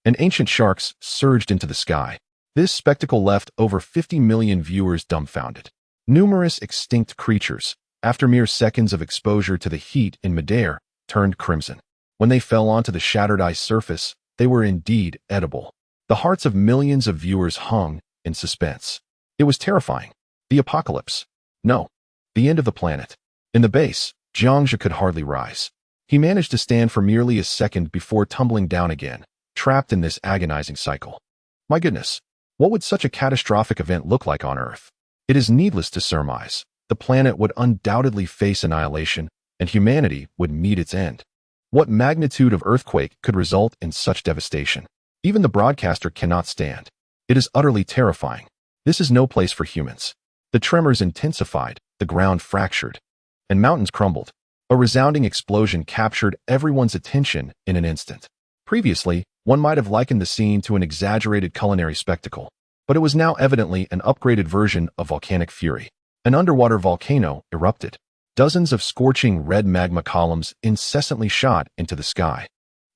and ancient sharks surged into the sky. This spectacle left over 50 million viewers dumbfounded. Numerous extinct creatures, after mere seconds of exposure to the heat in midair, turned crimson. When they fell onto the shattered ice surface, they were indeed edible. The hearts of millions of viewers hung in suspense. It was terrifying. The apocalypse. No. The end of the planet. In the base, Jiangxia could hardly rise. He managed to stand for merely a second before tumbling down again, trapped in this agonizing cycle. My goodness, what would such a catastrophic event look like on Earth? It is needless to surmise. The planet would undoubtedly face annihilation, and humanity would meet its end. What magnitude of earthquake could result in such devastation? Even the broadcaster cannot stand. It is utterly terrifying. This is no place for humans. The tremors intensified, the ground fractured, and mountains crumbled. A resounding explosion captured everyone's attention in an instant. Previously, one might have likened the scene to an exaggerated culinary spectacle, but it was now evidently an upgraded version of volcanic fury. An underwater volcano erupted. Dozens of scorching red magma columns incessantly shot into the sky.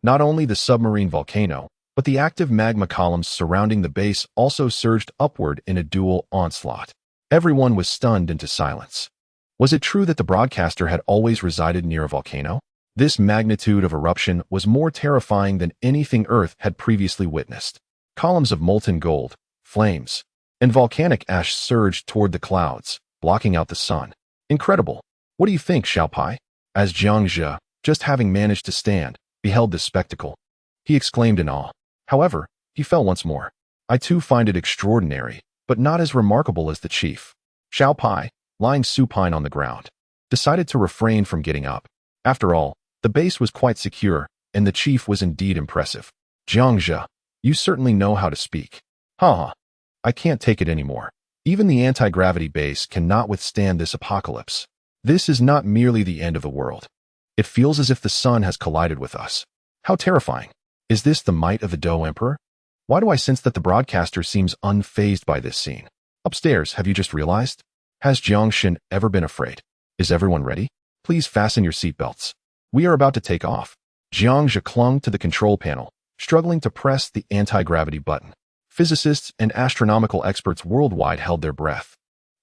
Not only the submarine volcano, but the active magma columns surrounding the base also surged upward in a dual onslaught. Everyone was stunned into silence. Was it true that the broadcaster had always resided near a volcano? This magnitude of eruption was more terrifying than anything Earth had previously witnessed. Columns of molten gold, flames, and volcanic ash surged toward the clouds, blocking out the sun. Incredible. What do you think, Xiaopai? As Jiangxia, just having managed to stand, beheld this spectacle, he exclaimed in awe. However, he fell once more. I too find it extraordinary, but not as remarkable as the chief. Xiaopai, lying supine on the ground, decided to refrain from getting up. After all, the base was quite secure, and the chief was indeed impressive. Jiangxia, you certainly know how to speak. Haha. I can't take it anymore. Even the anti-gravity base cannot withstand this apocalypse. This is not merely the end of the world. It feels as if the sun has collided with us. How terrifying. Is this the might of the Dou Emperor? Why do I sense that the broadcaster seems unfazed by this scene? Upstairs, have you just realized? Has Jiangxin ever been afraid? Is everyone ready? Please fasten your seatbelts. We are about to take off. Jiangxia clung to the control panel, struggling to press the anti-gravity button. Physicists and astronomical experts worldwide held their breath.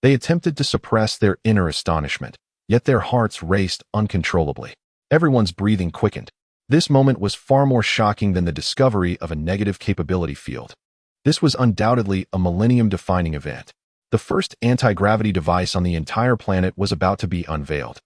They attempted to suppress their inner astonishment, yet their hearts raced uncontrollably. Everyone's breathing quickened. This moment was far more shocking than the discovery of a negative capability field. This was undoubtedly a millennium-defining event. The first anti-gravity device on the entire planet was about to be unveiled.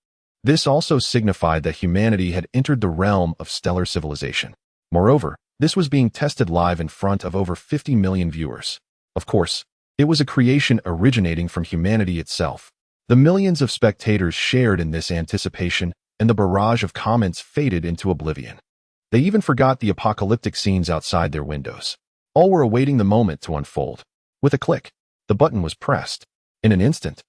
This also signified that humanity had entered the realm of stellar civilization. Moreover, this was being tested live in front of over 50 million viewers. Of course, it was a creation originating from humanity itself. The millions of spectators shared in this anticipation, and the barrage of comments faded into oblivion. They even forgot the apocalyptic scenes outside their windows. All were awaiting the moment to unfold. With a click, the button was pressed. In an instant,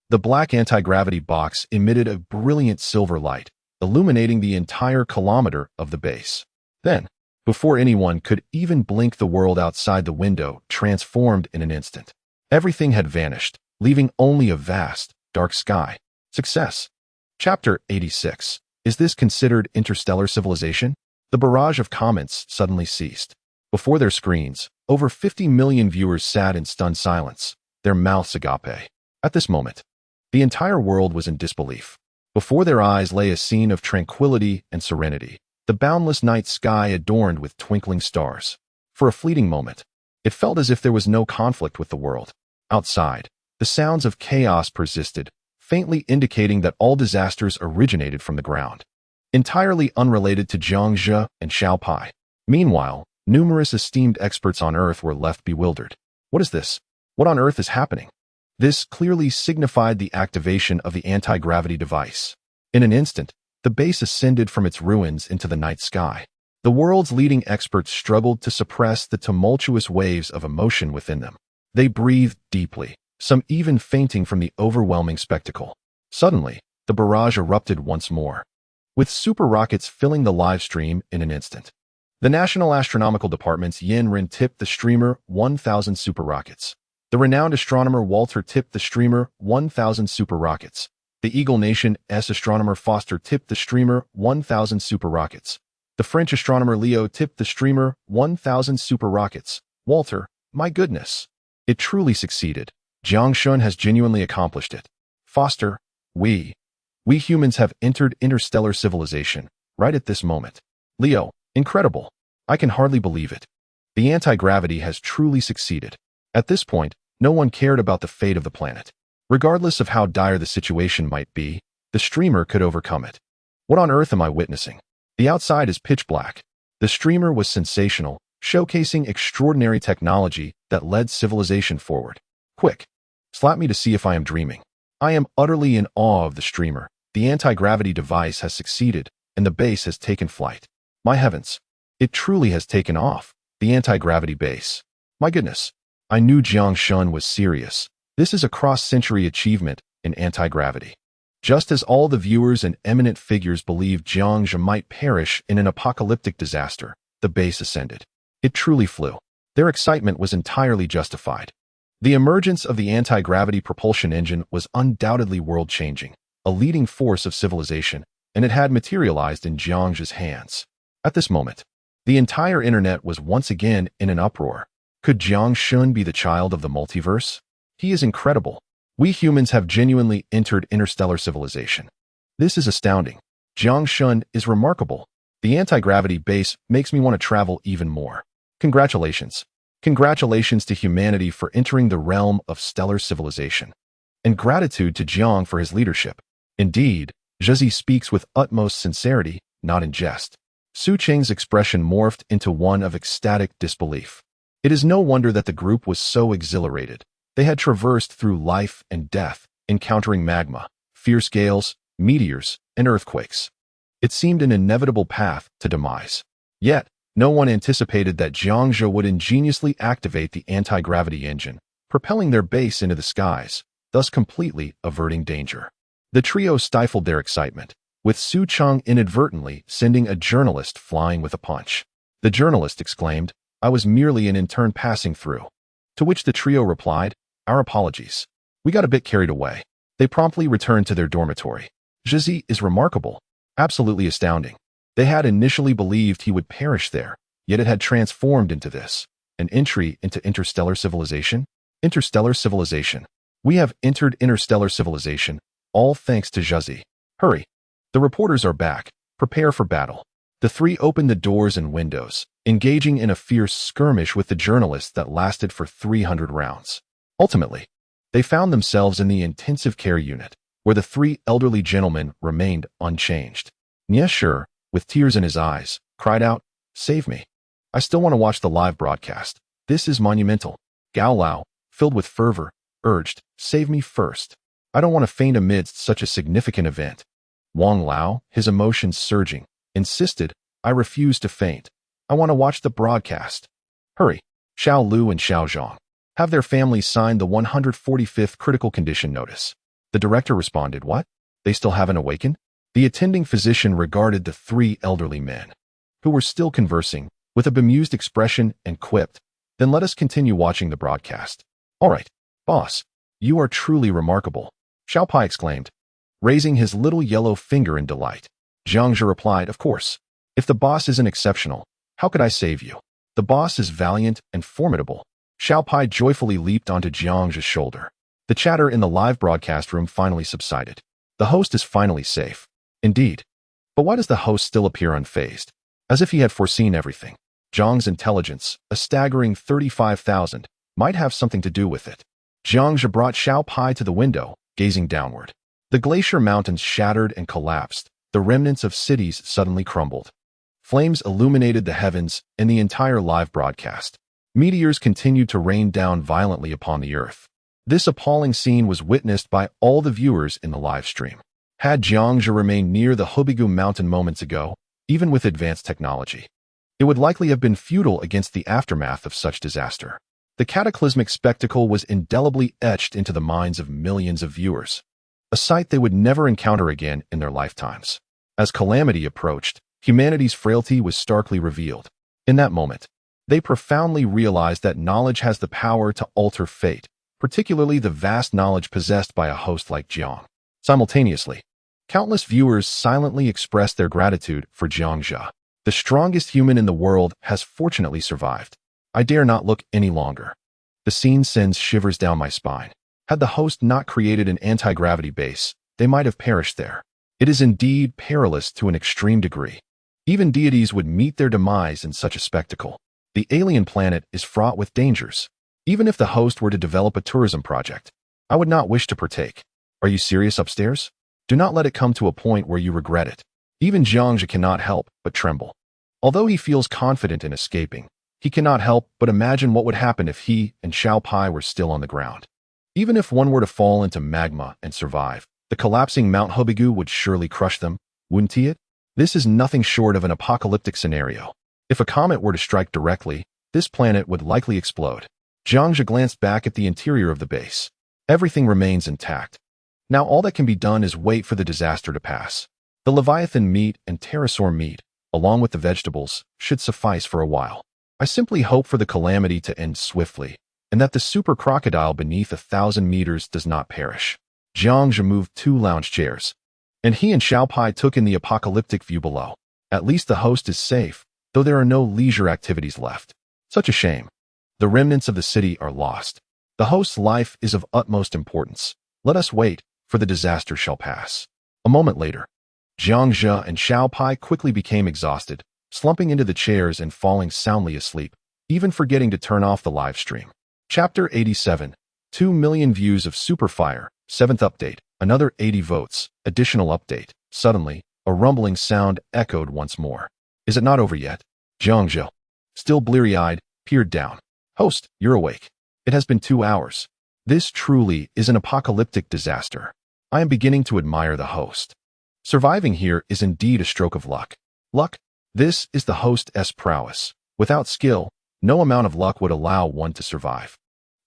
the black anti-gravity box emitted a brilliant silver light, illuminating the entire kilometer of the base. Then, before anyone could even blink, the world outside the window transformed in an instant. Everything had vanished, leaving only a vast, dark sky. Success. Chapter 86. Is this considered interstellar civilization? The barrage of comments suddenly ceased. Before their screens, over 50 million viewers sat in stunned silence, their mouths agape. At this moment, the entire world was in disbelief. Before their eyes lay a scene of tranquility and serenity, the boundless night sky adorned with twinkling stars. For a fleeting moment, it felt as if there was no conflict with the world. Outside, the sounds of chaos persisted, faintly indicating that all disasters originated from the ground. Entirely unrelated to Jiangxia and Xiaopai. Meanwhile, numerous esteemed experts on Earth were left bewildered. What is this? What on earth is happening? This clearly signified the activation of the anti-gravity device. In an instant, the base ascended from its ruins into the night sky. The world's leading experts struggled to suppress the tumultuous waves of emotion within them. They breathed deeply, some even fainting from the overwhelming spectacle. Suddenly, the barrage erupted once more, with super rockets filling the live stream in an instant. The National Astronomical Department's Yin Ren tipped the streamer 1,000 super rockets. The renowned astronomer Walter tipped the streamer 1,000 super rockets. The Eagle Nation's astronomer Foster tipped the streamer 1,000 super rockets. The French astronomer Leo tipped the streamer 1,000 super rockets. Walter, my goodness. It truly succeeded. Jiangxun has genuinely accomplished it. Foster, we humans have entered interstellar civilization. right at this moment. Leo, incredible. I can hardly believe it. The anti-gravity has truly succeeded. At this point, no one cared about the fate of the planet. Regardless of how dire the situation might be, the streamer could overcome it. What on earth am I witnessing? The outside is pitch black. The streamer was sensational, showcasing extraordinary technology that led civilization forward. Quick, slap me to see if I am dreaming. I am utterly in awe of the streamer. The anti-gravity device has succeeded, and the base has taken flight. My heavens, it truly has taken off. The anti-gravity base. My goodness, I knew Jiang Shun was serious. This is a cross-century achievement in anti-gravity. Just as all the viewers and eminent figures believed Jiang Zhe might perish in an apocalyptic disaster, the base ascended. It truly flew. Their excitement was entirely justified. The emergence of the anti-gravity propulsion engine was undoubtedly world-changing, a leading force of civilization, and it had materialized in Jiang Zhe's hands. At this moment, the entire internet was once again in an uproar. Could Jiang Shun be the child of the multiverse? He is incredible. We humans have genuinely entered interstellar civilization. This is astounding. Jiang Shun is remarkable. The anti-gravity base makes me want to travel even more. Congratulations. Congratulations to humanity for entering the realm of stellar civilization. And gratitude to Jiang for his leadership. Indeed, Zhezi speaks with utmost sincerity, not in jest. Su Cheng's expression morphed into one of ecstatic disbelief. It is no wonder that the group was so exhilarated. They had traversed through life and death, encountering magma, fierce gales, meteors, and earthquakes. It seemed an inevitable path to demise. Yet, no one anticipated that Jiang Zhe would ingeniously activate the anti-gravity engine, propelling their base into the skies, thus completely averting danger. The trio stifled their excitement, with Su Cheng inadvertently sending a journalist flying with a punch. The journalist exclaimed, "I was merely an intern passing through." To which the trio replied, "Our apologies. We got a bit carried away." They promptly returned to their dormitory. Zhezi is remarkable, absolutely astounding. They had initially believed he would perish there, yet it had transformed into this, an entry into interstellar civilization. Interstellar civilization. We have entered interstellar civilization, all thanks to Zhezi. Hurry. The reporters are back. Prepare for battle. The three opened the doors and windows, engaging in a fierce skirmish with the journalists that lasted for 300 rounds. Ultimately, they found themselves in the intensive care unit, where the three elderly gentlemen remained unchanged. Nie Shi, with tears in his eyes, cried out, "Save me. I still want to watch the live broadcast. This is monumental." Gao Lao, filled with fervor, urged, "Save me first. I don't want to faint amidst such a significant event." Wang Lao, his emotions surging, insisted, "I refuse to faint. I want to watch the broadcast." Hurry. Xiao Lu and Xiao Zhang have their families sign the 145th critical condition notice. The director responded, "What? They still haven't awakened?" The attending physician regarded the three elderly men, who were still conversing, with a bemused expression and quipped, "Then let us continue watching the broadcast." "All right, boss. You are truly remarkable," Xiao Pai exclaimed, raising his little yellow finger in delight. Jiang Zhe replied, "Of course. If the boss isn't exceptional, how could I save you? The boss is valiant and formidable." Xiao Pai joyfully leaped onto Jiang Zhe's shoulder. The chatter in the live broadcast room finally subsided. The host is finally safe. Indeed. But why does the host still appear unfazed? As if he had foreseen everything. Jiang's intelligence, a staggering 35,000, might have something to do with it. Jiang Zhe brought Xiao Pai to the window, gazing downward. The glacier mountains shattered and collapsed. The remnants of cities suddenly crumbled. Flames illuminated the heavens and the entire live broadcast. Meteors continued to rain down violently upon the earth. This appalling scene was witnessed by all the viewers in the live stream. Had Jiang Zhe remained near the Hubigu mountain moments ago, even with advanced technology, it would likely have been futile against the aftermath of such disaster. The cataclysmic spectacle was indelibly etched into the minds of millions of viewers, a sight they would never encounter again in their lifetimes. As calamity approached, humanity's frailty was starkly revealed. In that moment, they profoundly realized that knowledge has the power to alter fate, particularly the vast knowledge possessed by a host like Jiang. Simultaneously, countless viewers silently expressed their gratitude for Jiang Zhe. The strongest human in the world has fortunately survived. I dare not look any longer. The scene sends shivers down my spine. Had the host not created an anti-gravity base, they might have perished there. It is indeed perilous to an extreme degree. Even deities would meet their demise in such a spectacle. The alien planet is fraught with dangers. Even if the host were to develop a tourism project, I would not wish to partake. Are you serious upstairs? Do not let it come to a point where you regret it. Even Jiangzhe cannot help but tremble. Although he feels confident in escaping, he cannot help but imagine what would happen if he and Xiao Pai were still on the ground. Even if one were to fall into magma and survive, the collapsing Mount Hobigu would surely crush them, wouldn't he? This is nothing short of an apocalyptic scenario. If a comet were to strike directly, this planet would likely explode. Jiangzhe glanced back at the interior of the base. Everything remains intact. Now all that can be done is wait for the disaster to pass. The Leviathan meat and pterosaur meat, along with the vegetables, should suffice for a while. I simply hope for the calamity to end swiftly, and that the super crocodile beneath 1,000 meters does not perish. Jiangzhe moved 2 lounge chairs, and he and Xiao Pai took in the apocalyptic view below. At least the host is safe, though there are no leisure activities left. Such a shame. The remnants of the city are lost. The host's life is of utmost importance. Let us wait, for the disaster shall pass. A moment later, Jiangzhe and Xiao Pai quickly became exhausted, slumping into the chairs and falling soundly asleep, even forgetting to turn off the live stream. Chapter 87. 2 million views of Superfire. 7th update. Another 80 votes. Additional update. Suddenly, a rumbling sound echoed once more. Is it not over yet? Jiangzhe, still bleary-eyed, peered down. Host, you're awake. It has been 2 hours. This truly is an apocalyptic disaster. I am beginning to admire the host. Surviving here is indeed a stroke of luck. Luck? This is the host's prowess. Without skill, no amount of luck would allow one to survive.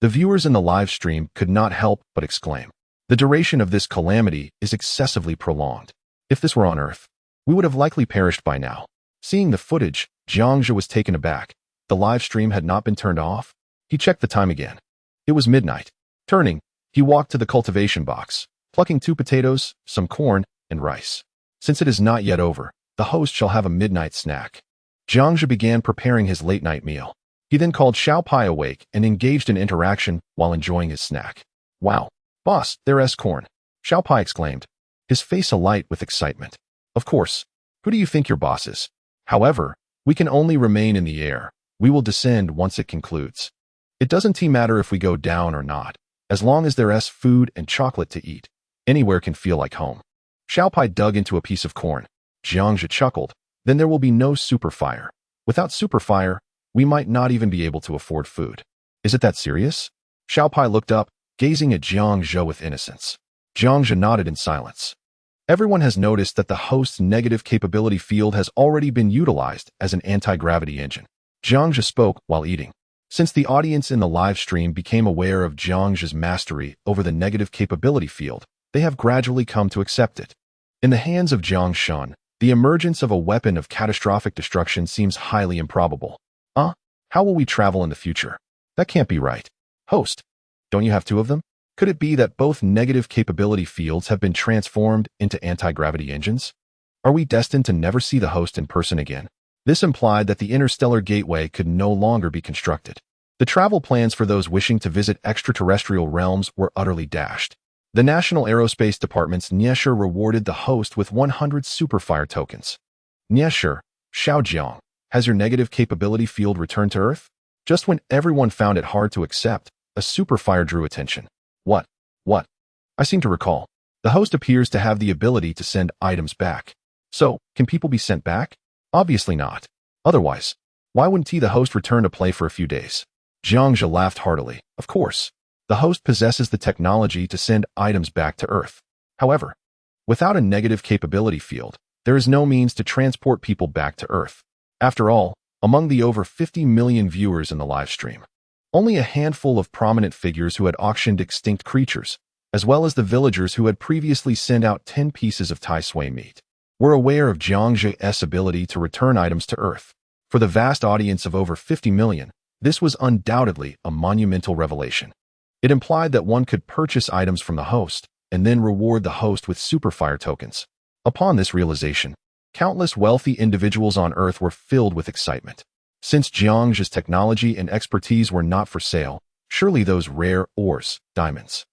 The viewers in the live stream could not help but exclaim. The duration of this calamity is excessively prolonged. If this were on Earth, we would have likely perished by now. Seeing the footage, Jiangzhe was taken aback. The live stream had not been turned off. He checked the time again. It was midnight. Turning, he walked to the cultivation box, plucking 2 potatoes, some corn, and rice. Since it is not yet over, the host shall have a midnight snack. Jiangzhe began preparing his late-night meal. He then called Xiao Pai awake and engaged in interaction while enjoying his snack. Wow, boss, there's corn, Xiao Pai exclaimed, his face alight with excitement. Of course. Who do you think your boss is? However, we can only remain in the air. We will descend once it concludes. It doesn't matter if we go down or not. As long as there's food and chocolate to eat, anywhere can feel like home. Xiao Pai dug into a piece of corn. Jiangzhe chuckled. Then there will be no superfire. Without superfire, we might not even be able to afford food. Is it that serious? Xiao Pai looked up, gazing at Jiangzhe with innocence. Jiangzhe nodded in silence. Everyone has noticed that the host's negative capability field has already been utilized as an anti-gravity engine. Jiangzhe spoke while eating. Since the audience in the live stream became aware of Jiangzhe's mastery over the negative capability field, they have gradually come to accept it. In the hands of Jiang Shan, the emergence of a weapon of catastrophic destruction seems highly improbable. How will we travel in the future? That can't be right. Host, don't you have 2 of them? Could it be that both negative capability fields have been transformed into anti-gravity engines? Are we destined to never see the host in person again? This implied that the interstellar gateway could no longer be constructed. The travel plans for those wishing to visit extraterrestrial realms were utterly dashed. The National Aerospace Department's Niesher rewarded the host with 100 Superfire tokens. Niesher, Xiaojiang, has your negative capability field returned to Earth? Just when everyone found it hard to accept, a Superfire drew attention. What? I seem to recall. The host appears to have the ability to send items back. So, can people be sent back? Obviously not. Otherwise, why wouldn't the host return to play for a few days? Jiangzhe laughed heartily. Of course. The host possesses the technology to send items back to Earth. However, without a negative capability field, there is no means to transport people back to Earth. After all, among the over 50 million viewers in the live stream, only a handful of prominent figures who had auctioned extinct creatures, as well as the villagers who had previously sent out 10 pieces of Tai Sui meat, were aware of Jiangzhe's ability to return items to Earth. For the vast audience of over 50 million, this was undoubtedly a monumental revelation. It implied that one could purchase items from the host and then reward the host with Superfire tokens. Upon this realization, countless wealthy individuals on Earth were filled with excitement. Since Jiangzhe's technology and expertise were not for sale, surely those rare ores, diamonds,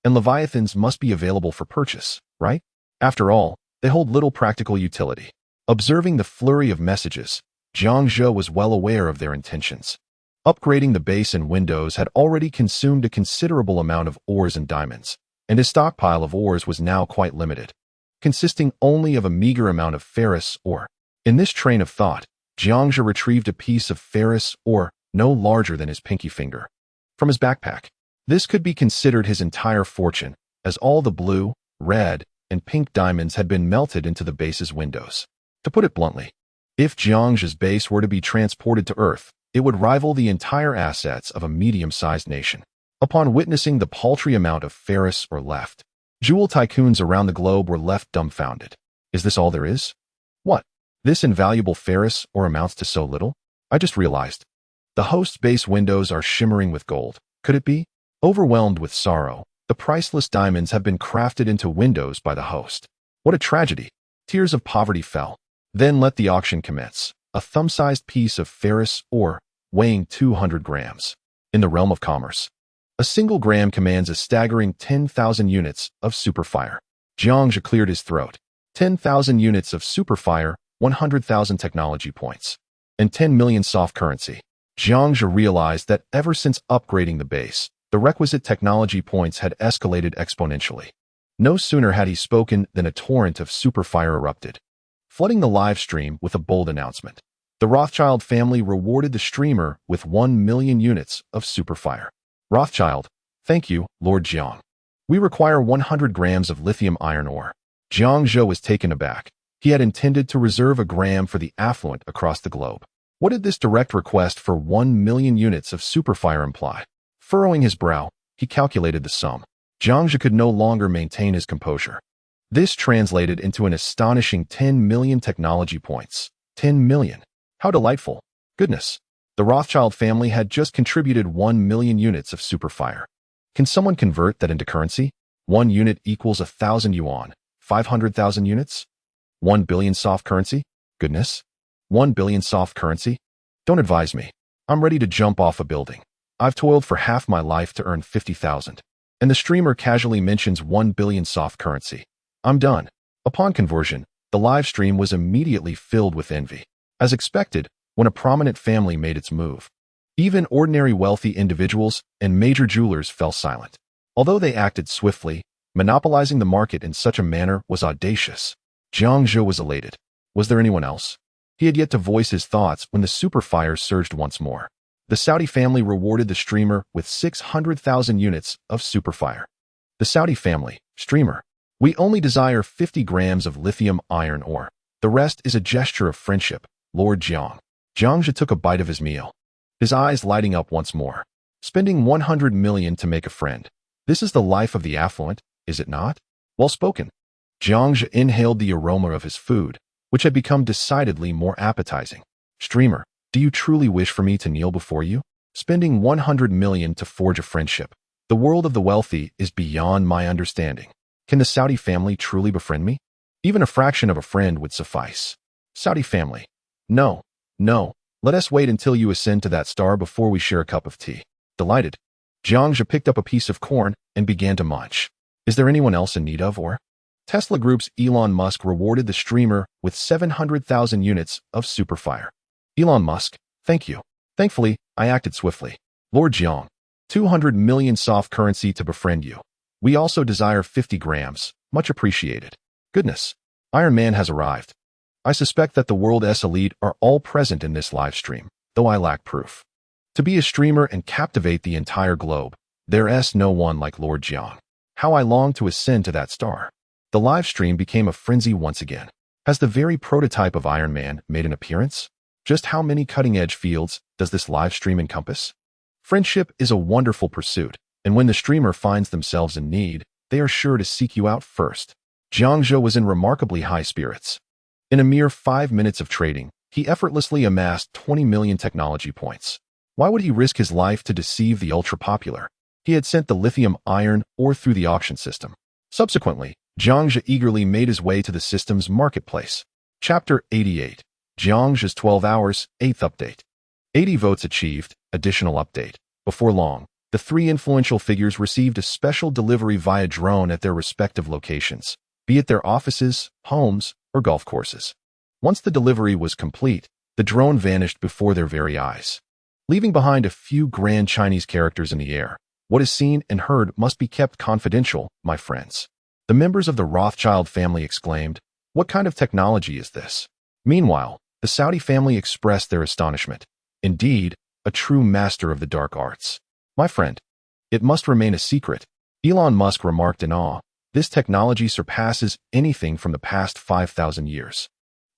and leviathans must be available for purchase, right? After all, they hold little practical utility. Observing the flurry of messages, Jiang Zhe was well aware of their intentions. Upgrading the base and windows had already consumed a considerable amount of ores and diamonds, and his stockpile of ores was now quite limited, consisting only of a meager amount of ferrous ore. In this train of thought, Jiang Zhe retrieved a piece of ferrous ore no larger than his pinky finger from his backpack. This could be considered his entire fortune, as all the blue, red, and pink diamonds had been melted into the base's windows. To put it bluntly, if Jiang Zhe's base were to be transported to Earth, it would rival the entire assets of a medium-sized nation. Upon witnessing the paltry amount of ferrous ore left, jewel tycoons around the globe were left dumbfounded. Is this all there is? What? This invaluable ferrous ore amounts to so little? I just realized. The host's base windows are shimmering with gold. Could it be? Overwhelmed with sorrow, the priceless diamonds have been crafted into windows by the host. What a tragedy. Tears of poverty fell. Then let the auction commence. A thumb-sized piece of ferrous ore weighing 200 grams. In the realm of commerce, a single gram commands a staggering 10,000 units of superfire. Jiang Zhe cleared his throat. 10,000 units of superfire, 100,000 technology points, and 10 million soft currency. Jiang Zhe realized that ever since upgrading the base, the requisite technology points had escalated exponentially. No sooner had he spoken than a torrent of superfire erupted, flooding the live stream with a bold announcement. The Rothschild family rewarded the streamer with 1 million units of superfire. Rothschild, thank you, Lord Jiang. We require 100 grams of lithium iron ore. Jiang Zhe was taken aback. He had intended to reserve a gram for the affluent across the globe. What did this direct request for 1 million units of superfire imply? Furrowing his brow, he calculated the sum. Jiang Zhe could no longer maintain his composure. This translated into an astonishing 10 million technology points. 10 million. How delightful. Goodness. The Rothschild family had just contributed 1 million units of superfire. Can someone convert that into currency? 1 unit equals 1,000 yuan. 500,000 units? 1 billion soft currency? Goodness. 1 billion soft currency? Don't advise me. I'm ready to jump off a building. I've toiled for half my life to earn 50,000. And the streamer casually mentions 1 billion soft currency. I'm done. Upon conversion, the live stream was immediately filled with envy. As expected, when a prominent family made its move, even ordinary wealthy individuals and major jewelers fell silent. Although they acted swiftly, monopolizing the market in such a manner was audacious. Jiang Zhe was elated. Was there anyone else? He had yet to voice his thoughts when the superfire surged once more. The Saudi family rewarded the streamer with 600,000 units of superfire. The Saudi family, streamer, we only desire 50 grams of lithium iron ore. The rest is a gesture of friendship, Lord Jiang. Jiang Zhe took a bite of his meal, his eyes lighting up once more. Spending 100 million to make a friend. This is the life of the affluent, is it not? Well spoken. Jiang Zhe inhaled the aroma of his food, which had become decidedly more appetizing. Streamer, do you truly wish for me to kneel before you? Spending 100 million to forge a friendship. The world of the wealthy is beyond my understanding. Can the Saudi family truly befriend me? Even a fraction of a friend would suffice. Saudi family. No, no. Let us wait until you ascend to that star before we share a cup of tea. Delighted. Jiang Zhe picked up a piece of corn and began to munch. Is there anyone else in need of ore? Tesla Group's Elon Musk rewarded the streamer with 700,000 units of superfire. Elon Musk, thank you. Thankfully, I acted swiftly. Lord Jiang, 200 million soft currency to befriend you. We also desire 50 grams. Much appreciated. Goodness. Iron Man has arrived. I suspect that the world's elite are all present in this live stream, though I lack proof. To be a streamer and captivate the entire globe, there's no one like Lord Jiang. How I long to ascend to that star. The live stream became a frenzy once again. Has the very prototype of Iron Man made an appearance? Just how many cutting-edge fields does this live stream encompass? Friendship is a wonderful pursuit, and when the streamer finds themselves in need, they are sure to seek you out first. Jiang Zhe was in remarkably high spirits. In a mere 5 minutes of trading, he effortlessly amassed 20 million technology points. Why would he risk his life to deceive the ultra-popular? He had sent the lithium iron ore through the auction system. Subsequently, Jiang Zhe eagerly made his way to the system's marketplace. Chapter 88. Jiang Zhe's 12 hours, 8th update. 80 votes achieved, additional update. Before long, the 3 influential figures received a special delivery via drone at their respective locations. be it their offices, homes, or golf courses. Once the delivery was complete, the drone vanished before their very eyes, leaving behind a few grand Chinese characters in the air. What is seen and heard must be kept confidential, my friends. The members of the Rothschild family exclaimed, "What kind of technology is this?" Meanwhile, the Saudi family expressed their astonishment. Indeed, a true master of the dark arts. My friend, it must remain a secret, Elon Musk remarked in awe. This technology surpasses anything from the past 5,000 years.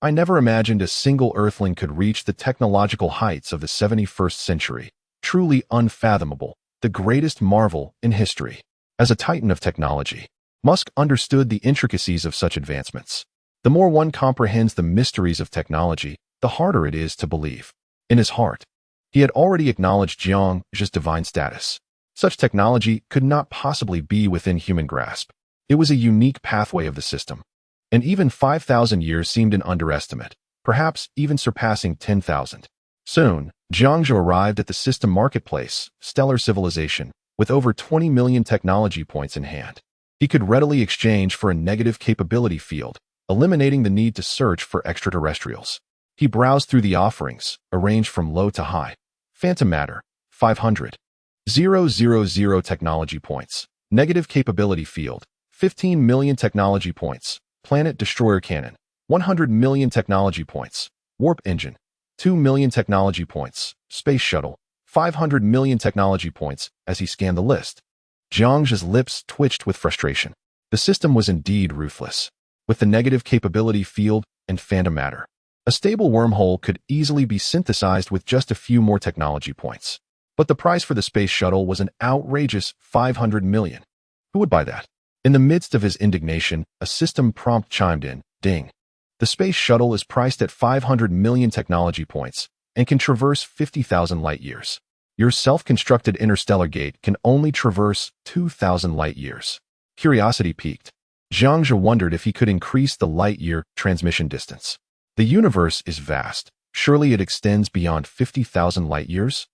I never imagined a single Earthling could reach the technological heights of the 71st century. Truly unfathomable, the greatest marvel in history. As a titan of technology, Musk understood the intricacies of such advancements. The more one comprehends the mysteries of technology, the harder it is to believe. In his heart, he had already acknowledged Jiang's divine status. Such technology could not possibly be within human grasp. It was a unique pathway of the system. And even 5,000 years seemed an underestimate, perhaps even surpassing 10,000. Soon, Jiangzhou arrived at the system marketplace, Stellar Civilization, with over 20 million technology points in hand. He could readily exchange for a negative capability field, eliminating the need to search for extraterrestrials. He browsed through the offerings, arranged from low to high. Phantom matter, 500,000 technology points. Negative capability field, 15 million technology points. Planet Destroyer Cannon, 100 million technology points. Warp Engine, 2 million technology points. Space Shuttle, 500 million technology points. As he scanned the list, Jiang's lips twitched with frustration. The system was indeed ruthless. With the negative capability field and phantom matter, a stable wormhole could easily be synthesized with just a few more technology points. But the price for the Space Shuttle was an outrageous 500 million. Who would buy that? In the midst of his indignation, a system prompt chimed in. Ding. The Space Shuttle is priced at 500 million technology points and can traverse 50,000 light-years. Your self-constructed interstellar gate can only traverse 2,000 light-years. Curiosity piqued. Jiangzhou wondered if he could increase the light-year transmission distance. The universe is vast. Surely it extends beyond 50,000 light-years?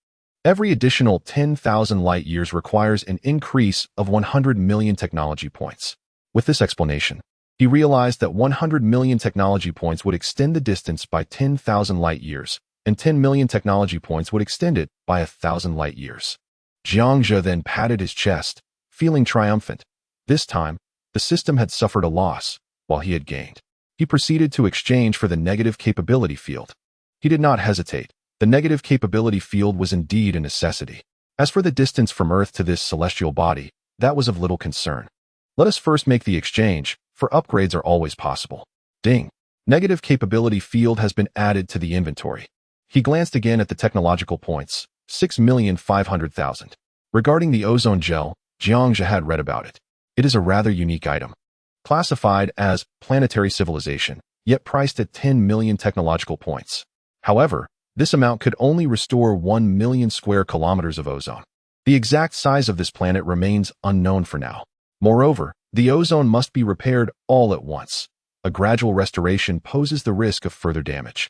Every additional 10,000 light-years requires an increase of 100 million technology points. With this explanation, he realized that 100 million technology points would extend the distance by 10,000 light-years, and 10 million technology points would extend it by 1,000 light-years. Jiangzhou then patted his chest, feeling triumphant. This time, the system had suffered a loss, while he had gained. He proceeded to exchange for the negative capability field. He did not hesitate. The negative capability field was indeed a necessity. As for the distance from Earth to this celestial body, that was of little concern. Let us first make the exchange, for upgrades are always possible. Ding. Negative capability field has been added to the inventory. He glanced again at the technological points, 6,500,000. Regarding the ozone gel, Jiangzhou had read about it. It is a rather unique item. Classified as planetary civilization, yet priced at 10 million technological points. However, this amount could only restore 1 million square kilometers of ozone. The exact size of this planet remains unknown for now. Moreover, the ozone must be repaired all at once. A gradual restoration poses the risk of further damage,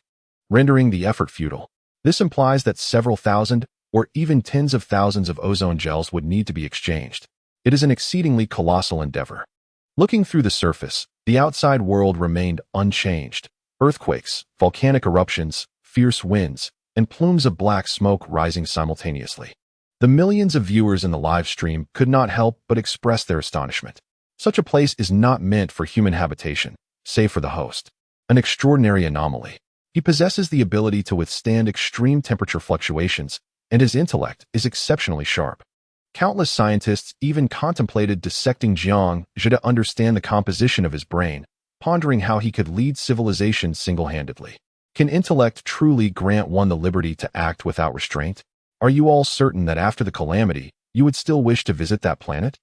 rendering the effort futile. This implies that several thousand, or even tens of thousands of ozone gels would need to be exchanged. It is an exceedingly colossal endeavor. Looking through the surface, the outside world remained unchanged. Earthquakes, volcanic eruptions, fierce winds, and plumes of black smoke rising simultaneously. The millions of viewers in the live stream could not help but express their astonishment. Such a place is not meant for human habitation, save for the host. An extraordinary anomaly. He possesses the ability to withstand extreme temperature fluctuations, and his intellect is exceptionally sharp. Countless scientists even contemplated dissecting Jiang to understand the composition of his brain, pondering how he could lead civilization single-handedly. Can intellect truly grant one the liberty to act without restraint? Are you all certain that after the calamity, you would still wish to visit that planet?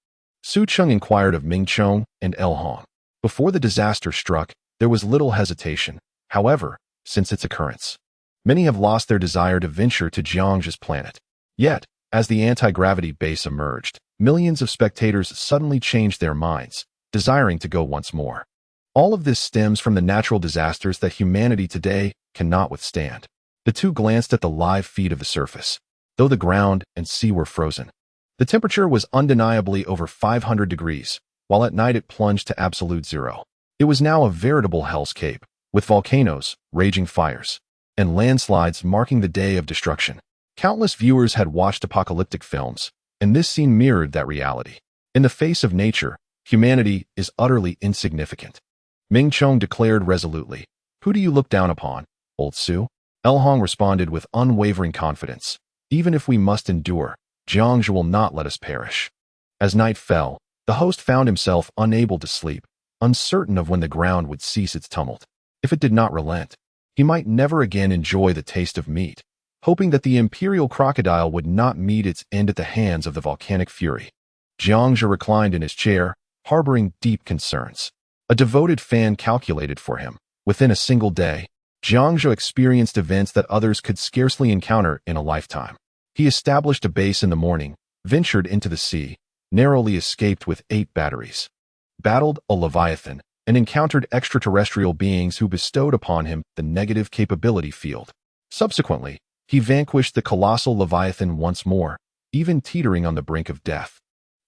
Su Cheng inquired of Ming Chong and El Hong. Before the disaster struck, there was little hesitation. However, since its occurrence, many have lost their desire to venture to Jiang's planet. Yet, as the anti-gravity base emerged, millions of spectators suddenly changed their minds, desiring to go once more. All of this stems from the natural disasters that humanity today cannot withstand. The two glanced at the live feed of the surface. Though the ground and sea were frozen, the temperature was undeniably over 500 degrees, while at night it plunged to absolute zero. It was now a veritable hell's cape, with volcanoes, raging fires, and landslides marking the day of destruction. Countless viewers had watched apocalyptic films, and this scene mirrored that reality. In the face of nature, humanity is utterly insignificant. Ming Chong declared resolutely, "Who do you look down upon, old Su?" El Hong responded with unwavering confidence, "Even if we must endure, Jiangzhu will not let us perish." As night fell, the host found himself unable to sleep, uncertain of when the ground would cease its tumult. If it did not relent, he might never again enjoy the taste of meat, hoping that the imperial crocodile would not meet its end at the hands of the volcanic fury. Jiangzhu reclined in his chair, harboring deep concerns. A devoted fan calculated for him. Within a single day, Jiangzhu experienced events that others could scarcely encounter in a lifetime. He established a base in the morning, ventured into the sea, narrowly escaped with 8 batteries, battled a Leviathan, and encountered extraterrestrial beings who bestowed upon him the negative capability field. Subsequently, he vanquished the colossal Leviathan once more, even teetering on the brink of death.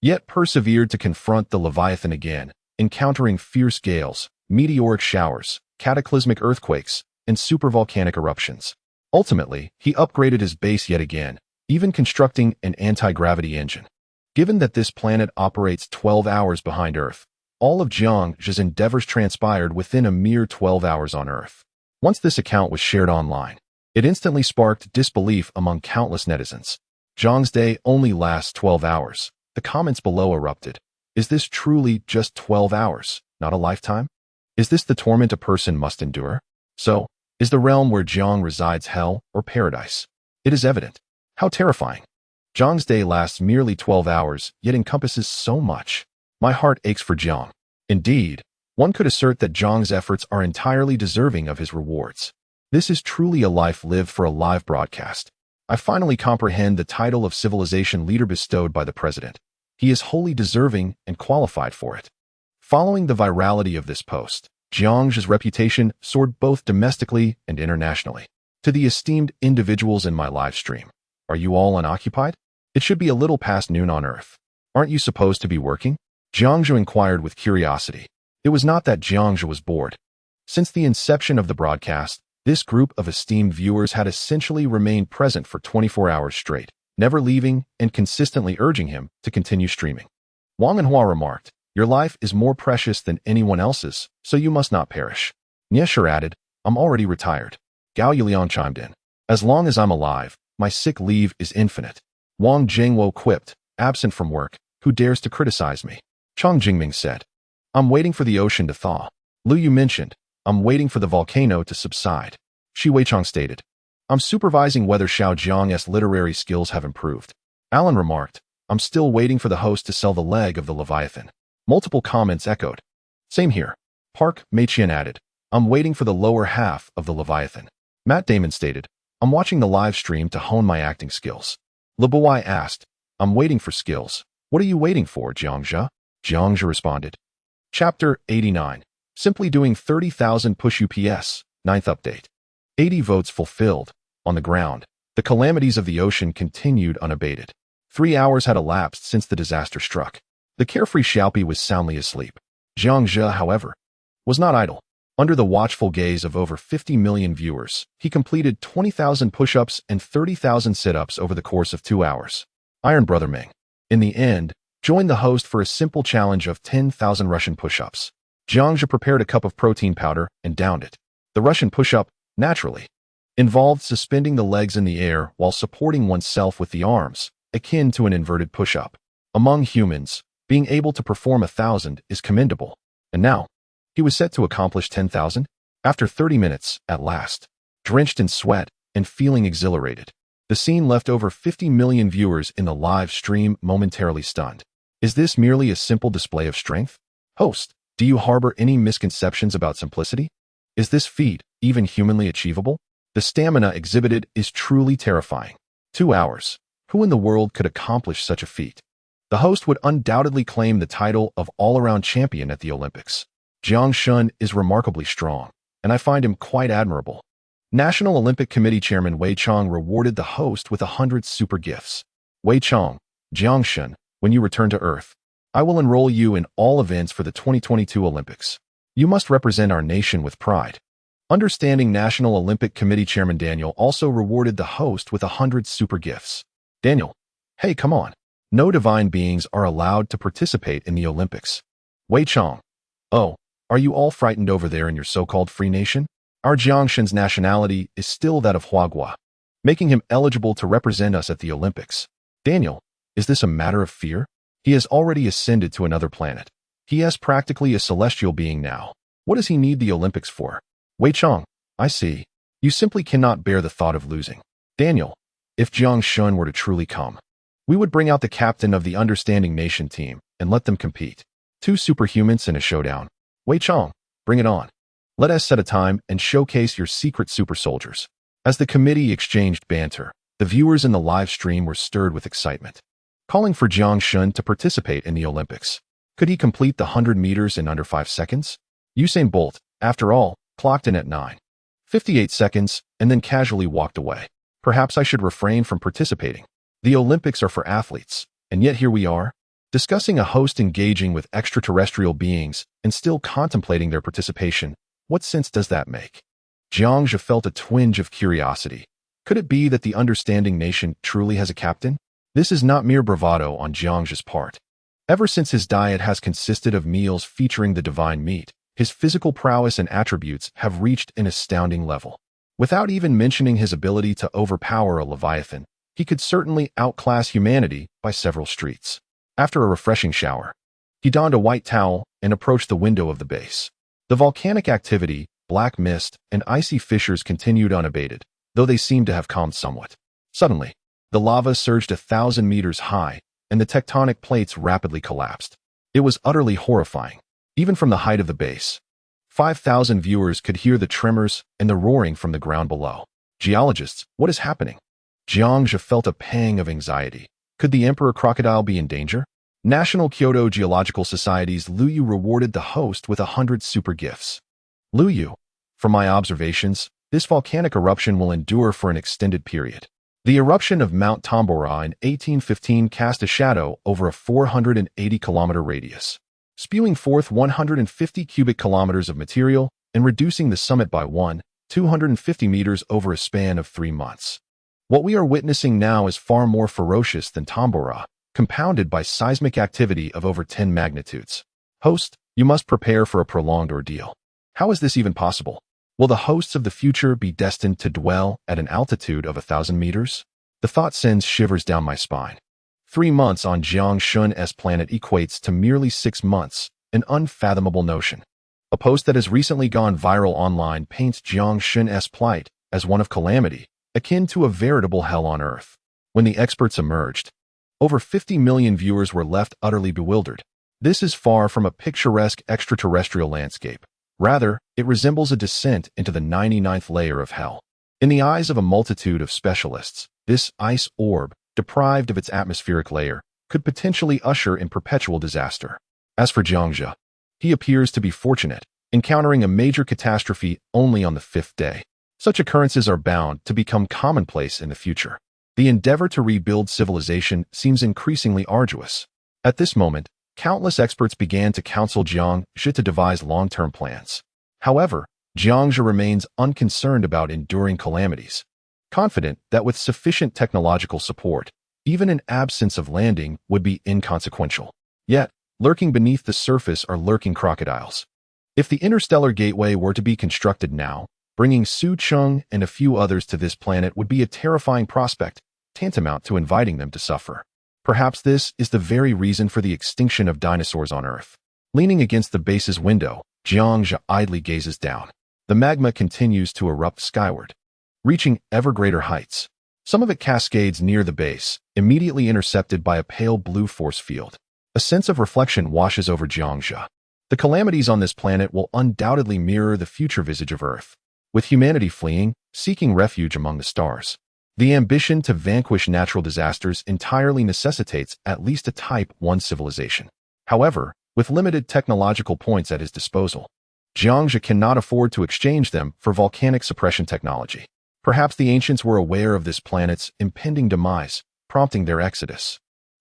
Yet persevered to confront the Leviathan again, encountering fierce gales, meteoric showers, cataclysmic earthquakes, and supervolcanic eruptions. Ultimately, he upgraded his base yet again, even constructing an anti-gravity engine. Given that this planet operates 12 hours behind Earth, all of Jiangzhu's endeavors transpired within a mere 12 hours on Earth. Once this account was shared online, it instantly sparked disbelief among countless netizens. Zhang's day only lasts 12 hours. The comments below erupted. Is this truly just 12 hours, not a lifetime? Is this the torment a person must endure? So, is the realm where Jiang resides hell or paradise? It is evident. How terrifying. Jiang's day lasts merely 12 hours, yet encompasses so much. My heart aches for Jiang. Indeed, one could assert that Jiang's efforts are entirely deserving of his rewards. This is truly a life lived for a live broadcast. I finally comprehend the title of civilization leader bestowed by the president. He is wholly deserving and qualified for it. Following the virality of this post, Jiangzhu's reputation soared both domestically and internationally. To the esteemed individuals in my live stream, are you all unoccupied? It should be a little past noon on Earth. Aren't you supposed to be working? Jiangzhu inquired with curiosity. It was not that Jiangzhu was bored. Since the inception of the broadcast, this group of esteemed viewers had essentially remained present for 24 hours straight, never leaving and consistently urging him to continue streaming. Wang Anhua remarked, "Your life is more precious than anyone else's, so you must not perish." Nieshur added, "I'm already retired." Gao Yuliang chimed in, "As long as I'm alive, my sick leave is infinite." Wang Jingwo quipped, "Absent from work, who dares to criticize me?" Chang Jingming said, "I'm waiting for the ocean to thaw." Lu Yu mentioned, "I'm waiting for the volcano to subside." Shi Weichang stated, "I'm supervising whether Xiao Jiang's literary skills have improved." Alan remarked, "I'm still waiting for the host to sell the leg of the Leviathan." Multiple comments echoed, "Same here." Park Meiqian added, "I'm waiting for the lower half of the Leviathan." Matt Damon stated, "I'm watching the live stream to hone my acting skills." Lebuai asked, "I'm waiting for skills. What are you waiting for, Jiangzhu?" Jiangzhu responded, Chapter 89. Simply doing 30,000 push UPS, 9th update. 80 votes fulfilled. On the ground, the calamities of the ocean continued unabated. 3 hours had elapsed since the disaster struck. The carefree Xiaopi was soundly asleep. Jiangzhu, however, was not idle. Under the watchful gaze of over 50 million viewers, he completed 20,000 push-ups and 30,000 sit-ups over the course of 2 hours. Iron Brother Ming, in the end, joined the host for a simple challenge of 10,000 Russian push-ups. Jiangzhu prepared a cup of protein powder and downed it. The Russian push-up, naturally, involved suspending the legs in the air while supporting oneself with the arms, akin to an inverted push-up. Among humans, being able to perform 1,000 is commendable. And now, he was set to accomplish 10,000? After 30 minutes, at last, drenched in sweat and feeling exhilarated. The scene left over 50 million viewers in the live stream momentarily stunned. Is this merely a simple display of strength? Host, do you harbor any misconceptions about simplicity? Is this feat even humanly achievable? The stamina exhibited is truly terrifying. 2 hours. Who in the world could accomplish such a feat? The host would undoubtedly claim the title of all-around champion at the Olympics. Jiang Shun is remarkably strong, and I find him quite admirable. National Olympic Committee Chairman Wei Chong rewarded the host with 100 super gifts. Wei Chong, Jiang Shun, when you return to Earth, I will enroll you in all events for the 2022 Olympics. You must represent our nation with pride. Understanding National Olympic Committee Chairman Daniel also rewarded the host with 100 super gifts. Daniel, hey, come on. No divine beings are allowed to participate in the Olympics. Wei Chong, oh, are you all frightened over there in your so-called free nation? Our Jiangshan's nationality is still that of Huagua, making him eligible to represent us at the Olympics. Daniel, is this a matter of fear? He has already ascended to another planet. He is practically a celestial being now. What does he need the Olympics for? Wei Chong, I see. You simply cannot bear the thought of losing. Daniel, if Jiang Shun were to truly come, we would bring out the captain of the Understanding Nation team and let them compete. 2 superhumans in a showdown. Wei Chong, bring it on. Let us set a time and showcase your secret super soldiers. As the committee exchanged banter, the viewers in the live stream were stirred with excitement, calling for Jiang Shun to participate in the Olympics. Could he complete the 100 meters in under 5 seconds? Usain Bolt, after all, clocked in at 9:58 seconds and then casually walked away. Perhaps I should refrain from participating. The Olympics are for athletes, and yet here we are, discussing a host engaging with extraterrestrial beings and still contemplating their participation. What sense does that make? Jiang Zhe felt a twinge of curiosity. Could it be that the Understanding Nation truly has a captain? This is not mere bravado on Jiang Zhe's part. Ever since his diet has consisted of meals featuring the divine meat, his physical prowess and attributes have reached an astounding level. Without even mentioning his ability to overpower a Leviathan, he could certainly outclass humanity by several streets. After a refreshing shower, he donned a white towel and approached the window of the base. The volcanic activity, black mist, and icy fissures continued unabated, though they seemed to have calmed somewhat. Suddenly, the lava surged 1,000 meters high, and the tectonic plates rapidly collapsed. It was utterly horrifying. Even from the height of the base, 5,000 viewers could hear the tremors and the roaring from the ground below. Geologists, what is happening? Jiang Zhe felt a pang of anxiety. Could the Emperor Crocodile be in danger? National Kyoto Geological Society's Liu Yu rewarded the host with 100 super gifts. Liu Yu, from my observations, this volcanic eruption will endure for an extended period. The eruption of Mount Tambora in 1815 cast a shadow over a 480-kilometer radius, spewing forth 150 cubic kilometers of material and reducing the summit by 250 meters over a span of 3 months. What we are witnessing now is far more ferocious than Tambora, compounded by seismic activity of over 10 magnitudes. Host, you must prepare for a prolonged ordeal. How is this even possible? Will the hosts of the future be destined to dwell at an altitude of 1,000 meters? The thought sends shivers down my spine. 3 months on Jiang Shun's planet equates to merely 6 months, an unfathomable notion. A post that has recently gone viral online paints Jiang Shun's plight as one of calamity, akin to a veritable hell on earth. When the experts emerged, over 50 million viewers were left utterly bewildered. This is far from a picturesque extraterrestrial landscape. Rather, it resembles a descent into the 99th layer of hell. In the eyes of a multitude of specialists, this ice orb, deprived of its atmospheric layer, could potentially usher in perpetual disaster. As for Jiang Zhe, he appears to be fortunate, encountering a major catastrophe only on the 5th day. Such occurrences are bound to become commonplace in the future. The endeavor to rebuild civilization seems increasingly arduous. At this moment, countless experts began to counsel Jiang Zhe to devise long-term plans. However, Jiang Zhe remains unconcerned about enduring calamities, confident that with sufficient technological support, even an absence of landing would be inconsequential. Yet, lurking beneath the surface are lurking crocodiles. If the interstellar gateway were to be constructed now, bringing Su Cheng and a few others to this planet would be a terrifying prospect, tantamount to inviting them to suffer. Perhaps this is the very reason for the extinction of dinosaurs on Earth. Leaning against the base's window, Jiang Zhe idly gazes down. The magma continues to erupt skyward, reaching ever greater heights. Some of it cascades near the base, immediately intercepted by a pale blue force field. A sense of reflection washes over Jiang Zhe. The calamities on this planet will undoubtedly mirror the future visage of Earth, with humanity fleeing, seeking refuge among the stars. The ambition to vanquish natural disasters entirely necessitates at least a Type 1 civilization. However, with limited technological points at his disposal, Jiang Zhe cannot afford to exchange them for volcanic suppression technology. Perhaps the ancients were aware of this planet's impending demise, prompting their exodus.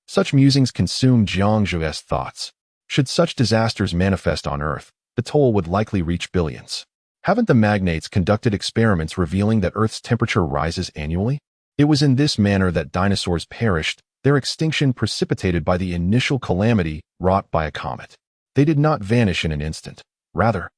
Such musings consume Jiang Zhe's thoughts. Should such disasters manifest on Earth, the toll would likely reach billions. Haven't the magnates conducted experiments revealing that Earth's temperature rises annually? It was in this manner that dinosaurs perished, their extinction precipitated by the initial calamity wrought by a comet. They did not vanish in an instant. Rather,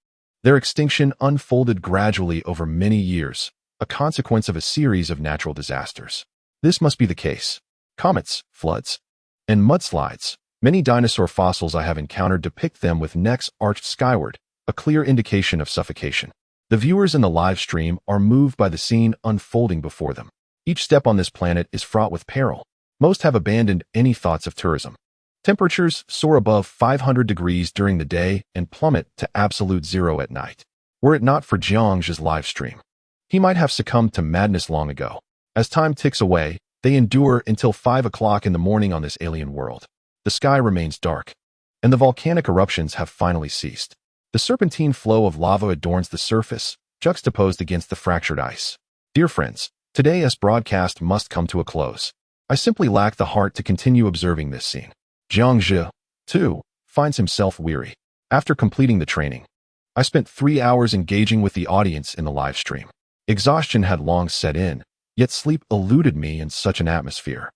their extinction unfolded gradually over many years, a consequence of a series of natural disasters. This must be the case. Comets, floods, and mudslides. Many dinosaur fossils I have encountered depict them with necks arched skyward, a clear indication of suffocation. The viewers in the live stream are moved by the scene unfolding before them. Each step on this planet is fraught with peril. Most have abandoned any thoughts of tourism. Temperatures soar above 500 degrees during the day and plummet to absolute zero at night. Were it not for Jiang's live stream, he might have succumbed to madness long ago. As time ticks away, they endure until 5 o'clock in the morning on this alien world. The sky remains dark, and the volcanic eruptions have finally ceased. The serpentine flow of lava adorns the surface, juxtaposed against the fractured ice. Dear friends, today's broadcast must come to a close. I simply lack the heart to continue observing this scene. Jiang Zhe, too, finds himself weary. After completing the training, I spent 3 hours engaging with the audience in the live stream. Exhaustion had long set in, yet sleep eluded me in such an atmosphere.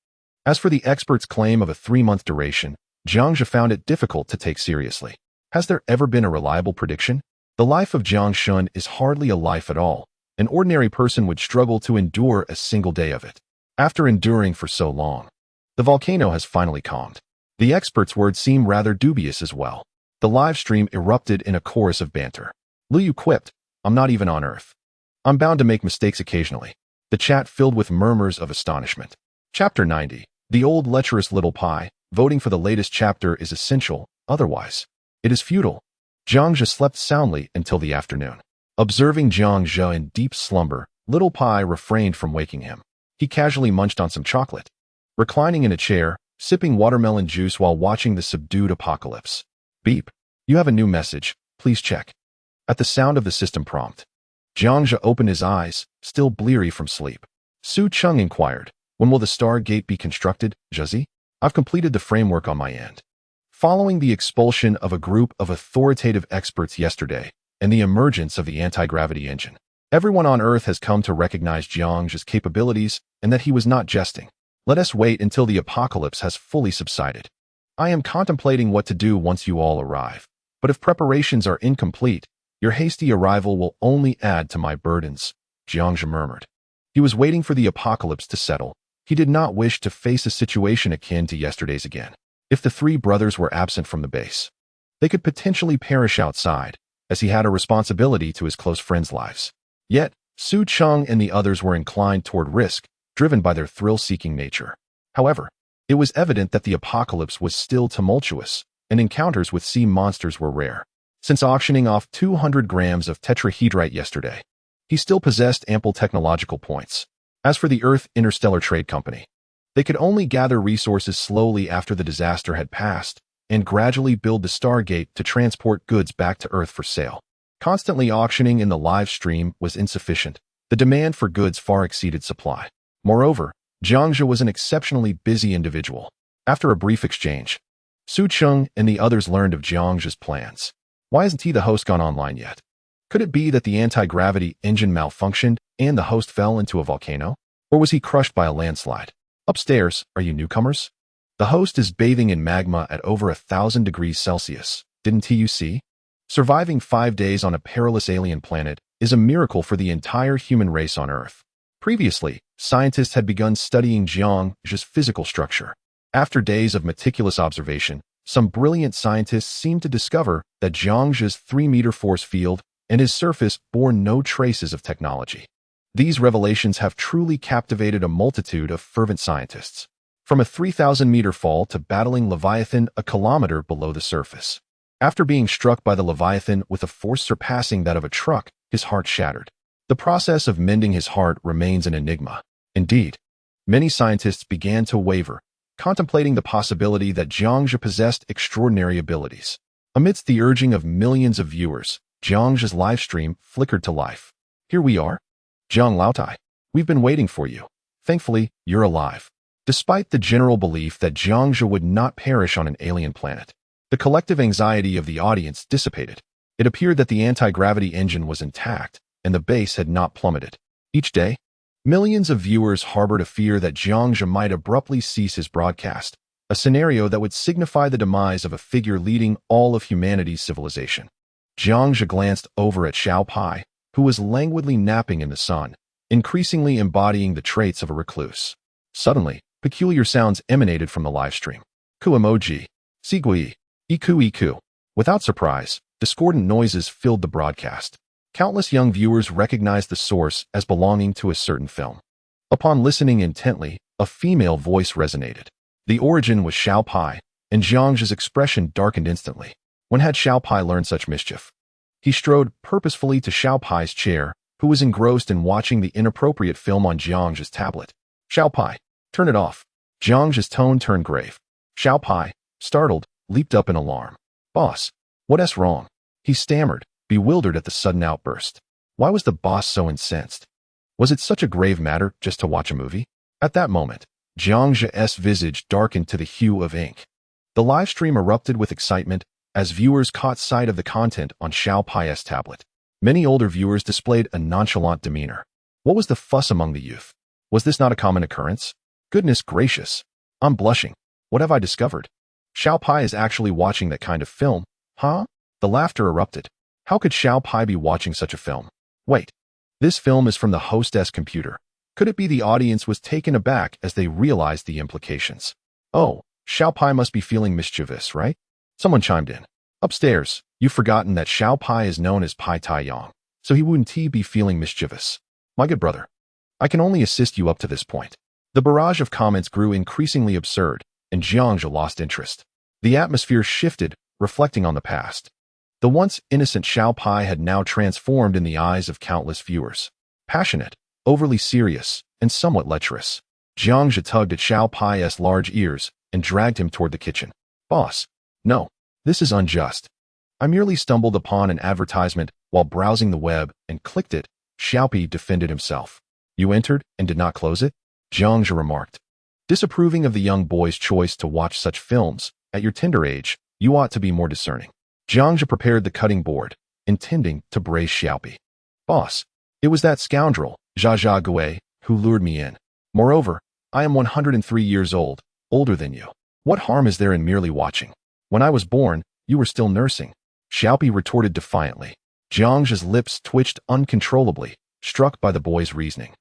As for the expert's claim of a 3-month duration, Jiang Zhe found it difficult to take seriously. Has there ever been a reliable prediction? The life of Jiang Shun is hardly a life at all. An ordinary person would struggle to endure a single day of it. After enduring for so long, the volcano has finally calmed. The expert's words seem rather dubious as well. The live stream erupted in a chorus of banter. Liu quipped, "I'm not even on Earth. I'm bound to make mistakes occasionally." The chat filled with murmurs of astonishment. Chapter 90. The old lecherous little pie. Voting for the latest chapter is essential, otherwise it is futile. Jiang Zhe slept soundly until the afternoon. Observing Jiang Zhe in deep slumber, Little Pie refrained from waking him. He casually munched on some chocolate, reclining in a chair, sipping watermelon juice while watching the subdued apocalypse. Beep. You have a new message. Please check. At the sound of the system prompt, Jiang Zhe opened his eyes, still bleary from sleep. Su Cheng inquired, "When will the Stargate be constructed, Zhezi?" "I've completed the framework on my end." Following the expulsion of a group of authoritative experts yesterday and the emergence of the anti-gravity engine, everyone on Earth has come to recognize Jiang Zhe's capabilities and that he was not jesting. Let us wait until the apocalypse has fully subsided. I am contemplating what to do once you all arrive, but if preparations are incomplete, your hasty arrival will only add to my burdens, Jiang Zhe murmured. He was waiting for the apocalypse to settle. He did not wish to face a situation akin to yesterday's again. If the 3 brothers were absent from the base, they could potentially perish outside, as he had a responsibility to his close friends' lives. Yet, Su Cheng and the others were inclined toward risk, driven by their thrill-seeking nature. However, it was evident that the apocalypse was still tumultuous, and encounters with sea monsters were rare. Since auctioning off 200 grams of tetrahedrite yesterday, he still possessed ample technological points. As for the Earth Interstellar Trade Company, they could only gather resources slowly after the disaster had passed, and gradually build the Stargate to transport goods back to Earth for sale. Constantly auctioning in the live stream was insufficient. The demand for goods far exceeded supply. Moreover, Jiang Zhe was an exceptionally busy individual. After a brief exchange, Su Cheng and the others learned of Jiang Zhe's plans. Why hasn't the host gone online yet? Could it be that the anti-gravity engine malfunctioned and the host fell into a volcano? Or was he crushed by a landslide? Upstairs, are you newcomers? The host is bathing in magma at over 1,000 degrees Celsius. Didn't you see? Surviving 5 days on a perilous alien planet is a miracle for the entire human race on Earth. Previously, scientists had begun studying Jiang Zhe's physical structure. After days of meticulous observation, some brilliant scientists seemed to discover that Jiang Zhe's 3-meter force field and his surface bore no traces of technology. These revelations have truly captivated a multitude of fervent scientists. From a 3,000-meter fall to battling Leviathan a kilometer below the surface. After being struck by the Leviathan with a force surpassing that of a truck, his heart shattered. The process of mending his heart remains an enigma. Indeed, many scientists began to waver, contemplating the possibility that Jiang Zhe possessed extraordinary abilities. Amidst the urging of millions of viewers, Jiang Zhe's live stream flickered to life. Here we are. Jiang Laotai, we've been waiting for you. Thankfully, you're alive. Despite the general belief that Jiang Zhe would not perish on an alien planet, the collective anxiety of the audience dissipated. It appeared that the anti-gravity engine was intact, and the base had not plummeted. Each day, millions of viewers harbored a fear that Jiangxia might abruptly cease his broadcast, a scenario that would signify the demise of a figure leading all of humanity's civilization. Jiangxia glanced over at Xiao Pai, who was languidly napping in the sun, increasingly embodying the traits of a recluse. Suddenly, peculiar sounds emanated from the livestream. Ku emoji, sigui, iku. Without surprise, discordant noises filled the broadcast. Countless young viewers recognized the source as belonging to a certain film. Upon listening intently, a female voice resonated. The origin was Xiao Pai, and Jiangxia's expression darkened instantly. When had Xiao Pai learned such mischief? He strode purposefully to Xiao Pai's chair, who was engrossed in watching the inappropriate film on Jiangxia's tablet. Xiao Pai, turn it off. Jiangxia's tone turned grave. Xiao Pai, startled, leaped up in alarm. Boss, what's wrong? He stammered, bewildered at the sudden outburst. Why was the boss so incensed? Was it such a grave matter just to watch a movie? At that moment, Jiangxia's visage darkened to the hue of ink. The live stream erupted with excitement as viewers caught sight of the content on Xiao Pai's tablet. Many older viewers displayed a nonchalant demeanor. What was the fuss among the youth? Was this not a common occurrence? Goodness gracious. I'm blushing. What have I discovered? Xiao Pai is actually watching that kind of film, huh? The laughter erupted. How could Xiao Pai be watching such a film? Wait. This film is from the hostess computer. Could it be the audience was taken aback as they realized the implications? Oh, Xiao Pai must be feeling mischievous, right? Someone chimed in. Upstairs, you've forgotten that Xiao Pai is known as Pai Tai Yang, so he wouldn't be feeling mischievous. My good brother, I can only assist you up to this point. The barrage of comments grew increasingly absurd, and Jiangxia lost interest. The atmosphere shifted, reflecting on the past. The once innocent Xiao Pai had now transformed in the eyes of countless viewers. Passionate, overly serious, and somewhat lecherous. Jiangxia tugged at Xiao Pai's large ears and dragged him toward the kitchen. Boss, no, this is unjust. I merely stumbled upon an advertisement while browsing the web and clicked it. Xiaopi defended himself. You entered and did not close it? Jiangxia remarked. Disapproving of the young boy's choice to watch such films, at your tender age, you ought to be more discerning. Jiangxia prepared the cutting board, intending to brace Xiaopi. Boss, it was that scoundrel, Zha Gui, who lured me in. Moreover, I am 103 years old, older than you. What harm is there in merely watching? When I was born, you were still nursing. Xiaopi retorted defiantly. Jiangxia's lips twitched uncontrollably, struck by the boy's reasoning,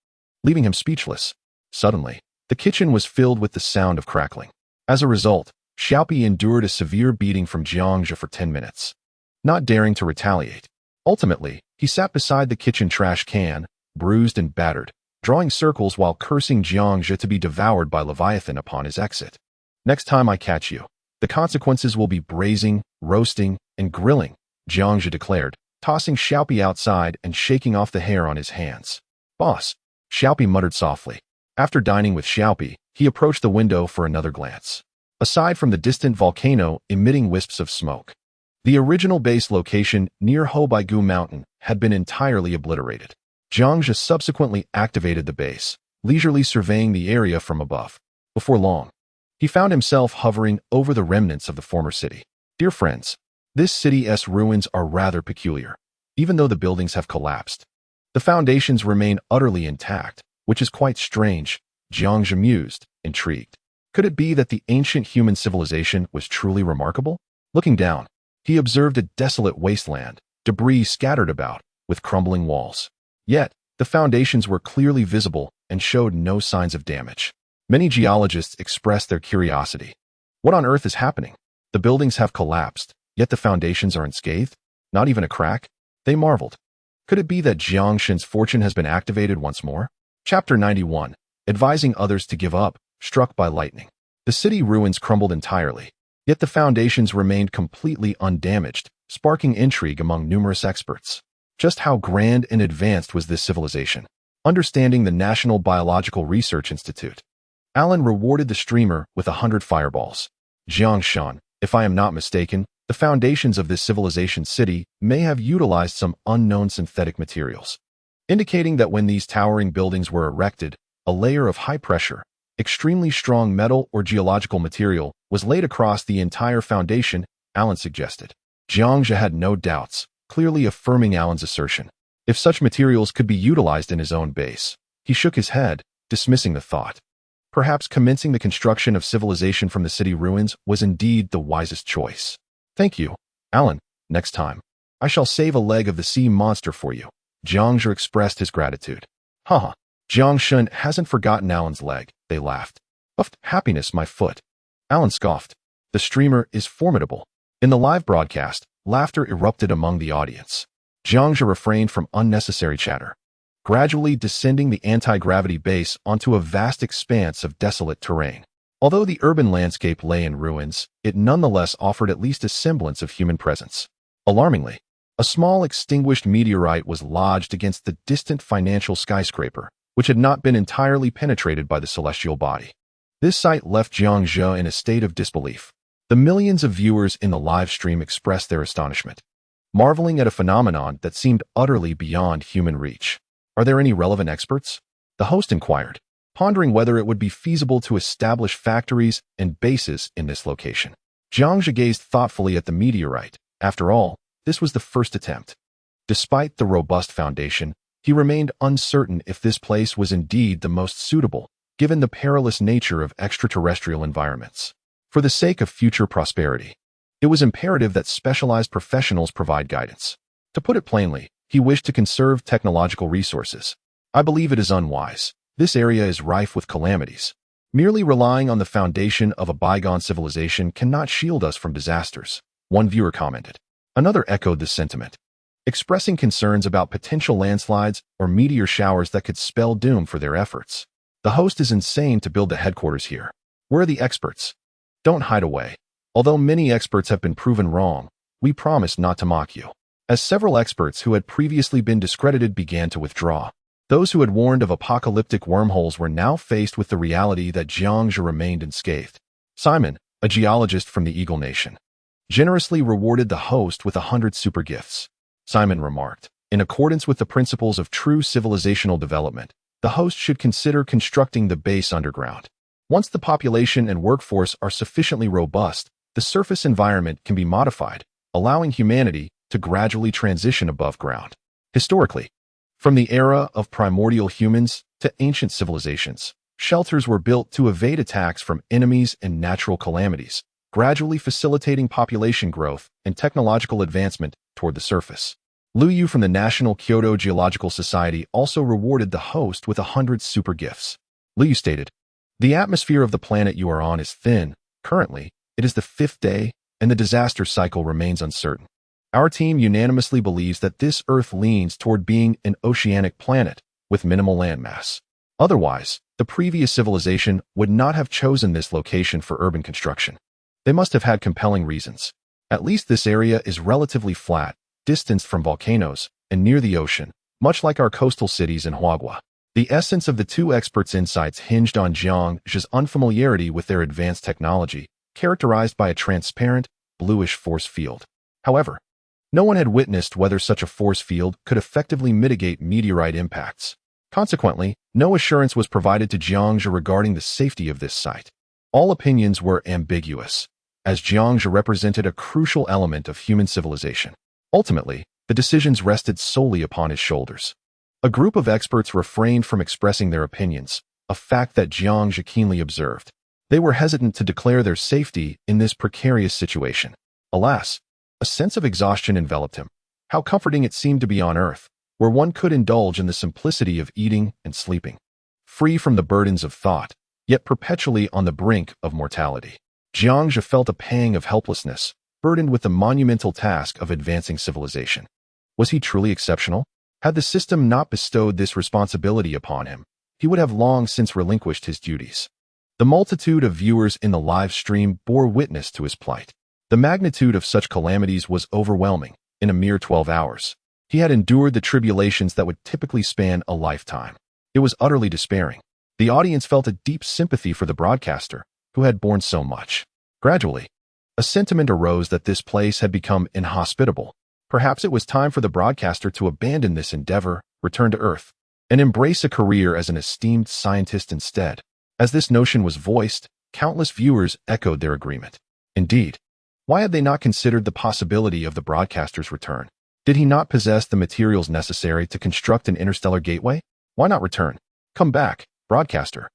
leaving him speechless. Suddenly, the kitchen was filled with the sound of crackling. As a result, Xiaopi endured a severe beating from Jiangxia for 10 minutes, not daring to retaliate. Ultimately, he sat beside the kitchen trash can, bruised and battered, drawing circles while cursing Jiangxia to be devoured by Leviathan upon his exit. Next time I catch you, the consequences will be braising, roasting, and grilling, Jiangxia declared, tossing Xiaopi outside and shaking off the hair on his hands. Boss, Xiaopi muttered softly. After dining with Xiaopi, he approached the window for another glance. Aside from the distant volcano emitting wisps of smoke, the original base location near Hobaigu Mountain had been entirely obliterated. Jiangxia subsequently activated the base, leisurely surveying the area from above. Before long, he found himself hovering over the remnants of the former city. Dear friends, this city's ruins are rather peculiar. Even though the buildings have collapsed, the foundations remain utterly intact, which is quite strange, Jiangxia mused, intrigued. Could it be that the ancient human civilization was truly remarkable? Looking down, he observed a desolate wasteland, debris scattered about, with crumbling walls. Yet, the foundations were clearly visible and showed no signs of damage. Many geologists expressed their curiosity. What on earth is happening? The buildings have collapsed, yet the foundations are unscathed? Not even a crack? They marveled. Could it be that Jiangxia's fortune has been activated once more? Chapter 91. Advising others to give up, struck by lightning. The city ruins crumbled entirely, yet the foundations remained completely undamaged, sparking intrigue among numerous experts. Just how grand and advanced was this civilization? Understanding the National Biological Research Institute. Alan rewarded the streamer with 100 fireballs. Jiangshan, if I am not mistaken, the foundations of this civilization city may have utilized some unknown synthetic materials, indicating that when these towering buildings were erected, a layer of high-pressure, extremely strong metal or geological material was laid across the entire foundation, Alan suggested. Jiangxia had no doubts, clearly affirming Alan's assertion. If such materials could be utilized in his own base, he shook his head, dismissing the thought. Perhaps commencing the construction of civilization from the city ruins was indeed the wisest choice. Thank you, Alan. Next time, I shall save a leg of the sea monster for you. Jiangzhe expressed his gratitude. Haha, Jiang Shun hasn't forgotten Alan's leg, they laughed. Puffed happiness my foot. Alan scoffed. The streamer is formidable. In the live broadcast, laughter erupted among the audience. Jiangzhe refrained from unnecessary chatter, gradually descending the anti-gravity base onto a vast expanse of desolate terrain. Although the urban landscape lay in ruins, it nonetheless offered at least a semblance of human presence. Alarmingly, a small extinguished meteorite was lodged against the distant financial skyscraper, which had not been entirely penetrated by the celestial body. This sight left Jiangzhe in a state of disbelief. The millions of viewers in the live stream expressed their astonishment, marveling at a phenomenon that seemed utterly beyond human reach. Are there any relevant experts? The host inquired, pondering whether it would be feasible to establish factories and bases in this location. Jiangzhe gazed thoughtfully at the meteorite. After all, this was the first attempt. Despite the robust foundation, he remained uncertain if this place was indeed the most suitable, given the perilous nature of extraterrestrial environments. For the sake of future prosperity, it was imperative that specialized professionals provide guidance. To put it plainly, he wished to conserve technological resources. I believe it is unwise. This area is rife with calamities. Merely relying on the foundation of a bygone civilization cannot shield us from disasters, one viewer commented. Another echoed this sentiment, expressing concerns about potential landslides or meteor showers that could spell doom for their efforts. The host is insane to build a headquarters here. Where are the experts? Don't hide away. Although many experts have been proven wrong, we promise not to mock you. As several experts who had previously been discredited began to withdraw, those who had warned of apocalyptic wormholes were now faced with the reality that Jiangzhe remained unscathed. Simon, a geologist from the Eagle Nation, generously rewarded the host with 100 super gifts. Simon remarked, in accordance with the principles of true civilizational development, the host should consider constructing the base underground. Once the population and workforce are sufficiently robust, the surface environment can be modified, allowing humanity to gradually transition above ground. Historically, from the era of primordial humans to ancient civilizations, shelters were built to evade attacks from enemies and natural calamities, gradually facilitating population growth and technological advancement toward the surface. Liu Yu from the National Kyoto Geological Society also rewarded the host with 100 super gifts. Liu Yu stated, "The atmosphere of the planet you are on is thin. Currently, it is the 5th day, and the disaster cycle remains uncertain. Our team unanimously believes that this Earth leans toward being an oceanic planet with minimal landmass. Otherwise, the previous civilization would not have chosen this location for urban construction. They must have had compelling reasons. At least this area is relatively flat, distanced from volcanoes, and near the ocean, much like our coastal cities in Huagua." The essence of the two experts' insights hinged on Jiangzhe's unfamiliarity with their advanced technology, characterized by a transparent, bluish force field. However, no one had witnessed whether such a force field could effectively mitigate meteorite impacts. Consequently, no assurance was provided to Jiangzhe regarding the safety of this site. All opinions were ambiguous, as Jiangzhe represented a crucial element of human civilization. Ultimately, the decisions rested solely upon his shoulders. A group of experts refrained from expressing their opinions, a fact that Jiangzhe keenly observed. They were hesitant to declare their safety in this precarious situation. Alas, a sense of exhaustion enveloped him. How comforting it seemed to be on Earth, where one could indulge in the simplicity of eating and sleeping, free from the burdens of thought, yet perpetually on the brink of mortality. Jiangzhe felt a pang of helplessness, burdened with the monumental task of advancing civilization. Was he truly exceptional? Had the system not bestowed this responsibility upon him, he would have long since relinquished his duties. The multitude of viewers in the live stream bore witness to his plight. The magnitude of such calamities was overwhelming. In a mere 12 hours, he had endured the tribulations that would typically span a lifetime. It was utterly despairing. The audience felt a deep sympathy for the broadcaster, who had borne so much. Gradually, a sentiment arose that this place had become inhospitable. Perhaps it was time for the broadcaster to abandon this endeavor, return to Earth, and embrace a career as an esteemed scientist instead. As this notion was voiced, countless viewers echoed their agreement. Indeed, why had they not considered the possibility of the broadcaster's return? Did he not possess the materials necessary to construct an interstellar gateway? Why not return? Come back, broadcaster.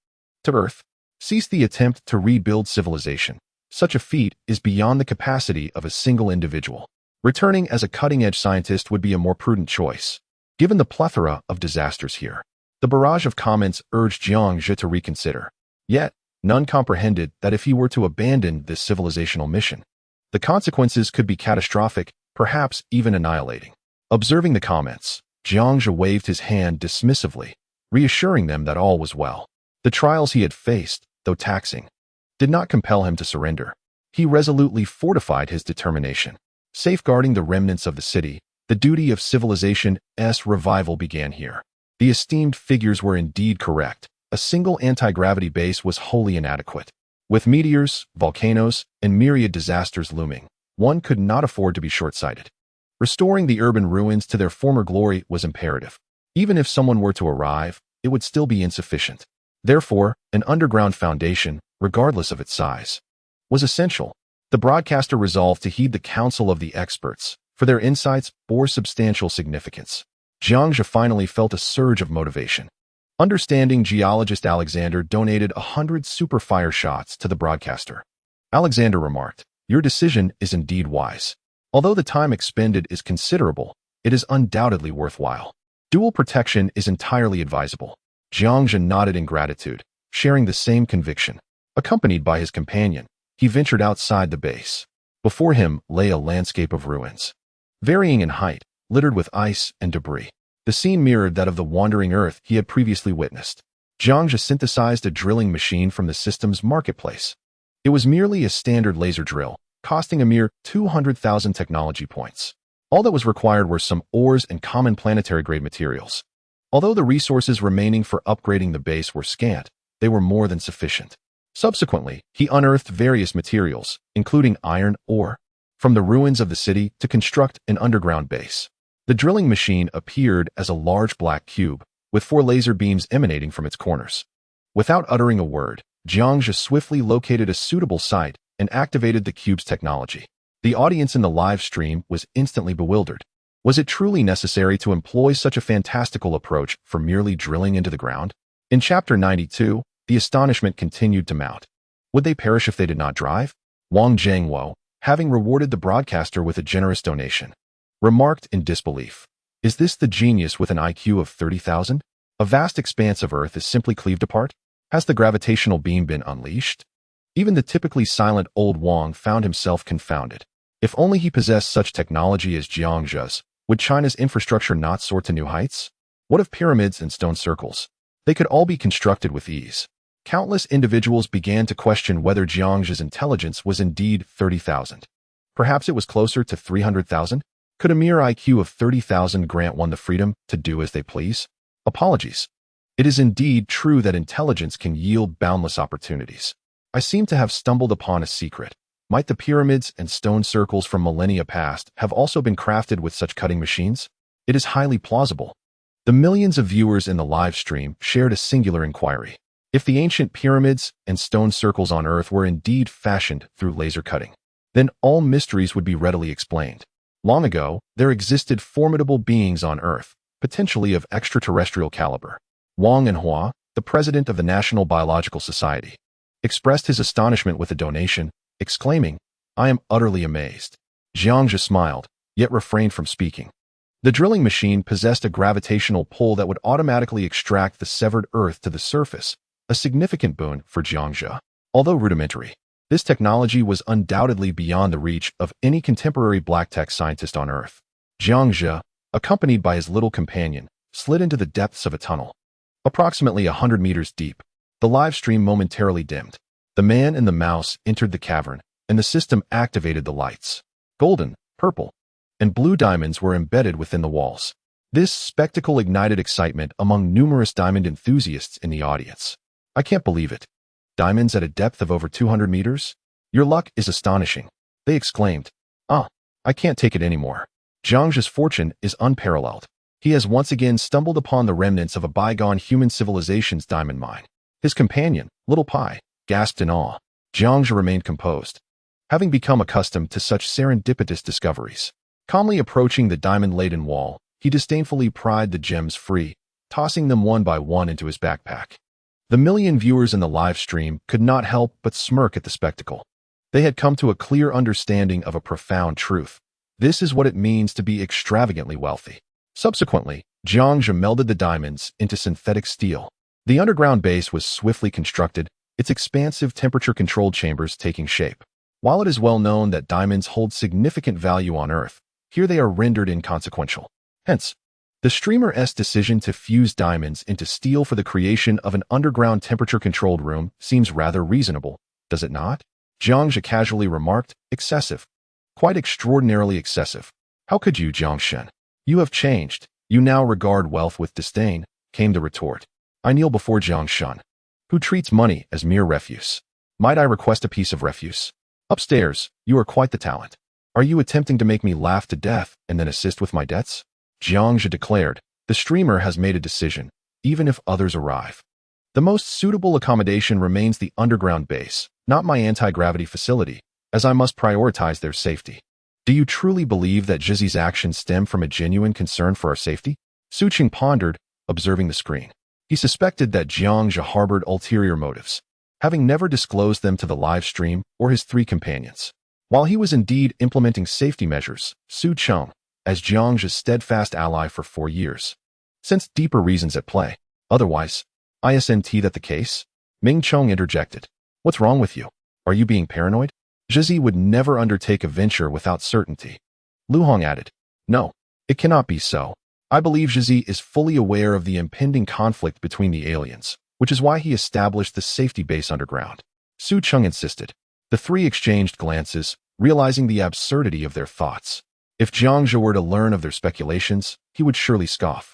To Earth. Cease the attempt to rebuild civilization. Such a feat is beyond the capacity of a single individual. Returning as a cutting-edge scientist would be a more prudent choice. Given the plethora of disasters here, the barrage of comments urged Jiang Zhe to reconsider. Yet, none comprehended that if he were to abandon this civilizational mission, the consequences could be catastrophic, perhaps even annihilating. Observing the comments, Jiang Zhe waved his hand dismissively, reassuring them that all was well. The trials he had faced, though taxing, did not compel him to surrender. He resolutely fortified his determination. Safeguarding the remnants of the city, the duty of civilization's revival began here. The esteemed figures were indeed correct. A single anti-gravity base was wholly inadequate. With meteors, volcanoes, and myriad disasters looming, one could not afford to be short-sighted. Restoring the urban ruins to their former glory was imperative. Even if someone were to arrive, it would still be insufficient. Therefore, an underground foundation, regardless of its size, was essential. The broadcaster resolved to heed the counsel of the experts, for their insights bore substantial significance. Jiang Zhe finally felt a surge of motivation. Understanding geologist Alexander donated 100 super fire shots to the broadcaster. Alexander remarked, "Your decision is indeed wise. Although the time expended is considerable, it is undoubtedly worthwhile. Dual protection is entirely advisable." Jiang Zhe nodded in gratitude, sharing the same conviction. Accompanied by his companion, he ventured outside the base. Before him lay a landscape of ruins, varying in height, littered with ice and debris. The scene mirrored that of the wandering Earth he had previously witnessed. Jiang Zhe synthesized a drilling machine from the system's marketplace. It was merely a standard laser drill, costing a mere 200,000 technology points. All that was required were some ores and common planetary-grade materials. Although the resources remaining for upgrading the base were scant, they were more than sufficient. Subsequently, he unearthed various materials, including iron ore, from the ruins of the city to construct an underground base. The drilling machine appeared as a large black cube, with 4 laser beams emanating from its corners. Without uttering a word, Jiang Zhe swiftly located a suitable site and activated the cube's technology. The audience in the live stream was instantly bewildered. Was it truly necessary to employ such a fantastical approach for merely drilling into the ground? In Chapter 92, the astonishment continued to mount. Would they perish if they did not drive? Wang Zhengwo, having rewarded the broadcaster with a generous donation, remarked in disbelief, "Is this the genius with an IQ of 30,000? A vast expanse of Earth is simply cleaved apart? Has the gravitational beam been unleashed?" Even the typically silent old Wang found himself confounded. If only he possessed such technology as Jiang Zhe's, would China's infrastructure not soar to new heights? What of pyramids and stone circles? They could all be constructed with ease. Countless individuals began to question whether Jiang Zhe's intelligence was indeed 30,000. Perhaps it was closer to 300,000? Could a mere IQ of 30,000 grant one the freedom to do as they please? Apologies. It is indeed true that intelligence can yield boundless opportunities. I seem to have stumbled upon a secret. Might the pyramids and stone circles from millennia past have also been crafted with such cutting machines? It is highly plausible. The millions of viewers in the live stream shared a singular inquiry. If the ancient pyramids and stone circles on Earth were indeed fashioned through laser cutting, then all mysteries would be readily explained. Long ago, there existed formidable beings on Earth, potentially of extraterrestrial caliber. Wang Enhua, the president of the National Biological Society, expressed his astonishment with a donation, exclaiming, "I am utterly amazed." Jiang Zhe smiled, yet refrained from speaking. The drilling machine possessed a gravitational pull that would automatically extract the severed Earth to the surface, a significant boon for Jiang Zhe. Although rudimentary, this technology was undoubtedly beyond the reach of any contemporary black tech scientist on Earth. Jiang Zhe, accompanied by his little companion, slid into the depths of a tunnel. Approximately 100 meters deep, the live stream momentarily dimmed. The man and the mouse entered the cavern, and the system activated the lights. Golden, purple, and blue diamonds were embedded within the walls. This spectacle ignited excitement among numerous diamond enthusiasts in the audience. "I can't believe it. Diamonds at a depth of over 200 meters? Your luck is astonishing," they exclaimed. I can't take it anymore. Jiang Zhe's fortune is unparalleled. He has once again stumbled upon the remnants of a bygone human civilization's diamond mine. His companion, Little Pai, gasped in awe. Jiang Zhe remained composed. Having become accustomed to such serendipitous discoveries, Calmly approaching the diamond-laden wall, he disdainfully pried the gems free, tossing them one by one into his backpack. The million viewers in the live stream could not help but smirk at the spectacle. They had come to a clear understanding of a profound truth. This is what it means to be extravagantly wealthy. Subsequently, Jiangzhe melded the diamonds into synthetic steel. The underground base was swiftly constructed, its expansive temperature-controlled chambers taking shape. While it is well known that diamonds hold significant value on Earth, here they are rendered inconsequential. Hence, the streamer's decision to fuse diamonds into steel for the creation of an underground temperature-controlled room seems rather reasonable, does it not? Jiangzhe casually remarked, excessive. Quite extraordinarily excessive. How could you, Jiangshen? You have changed. You now regard wealth with disdain, came the retort. I kneel before Jiangshen, who treats money as mere refuse. Might I request a piece of refuse? Upstairs, you are quite the talent. Are you attempting to make me laugh to death and then assist with my debts? Jiangzhe declared, the streamer has made a decision, even if others arrive. The most suitable accommodation remains the underground base, not my anti-gravity facility, as I must prioritize their safety. Do you truly believe that Zhizi's actions stem from a genuine concern for our safety? Su Qing pondered, observing the screen. He suspected that Jiangzhe harbored ulterior motives, having never disclosed them to the live stream or his three companions. While he was indeed implementing safety measures, Su Qing, as Jiangzhe's steadfast ally for 4 years, sensed deeper reasons at play. Otherwise, isn't that the case? Ming Chong interjected. What's wrong with you? Are you being paranoid? Zhizi would never undertake a venture without certainty. Lu Hong added. No, it cannot be so. I believe Zhizi is fully aware of the impending conflict between the aliens, which is why he established the safety base underground. Su Qing insisted. The three exchanged glances, realizing the absurdity of their thoughts. If Jiangzhe were to learn of their speculations, he would surely scoff.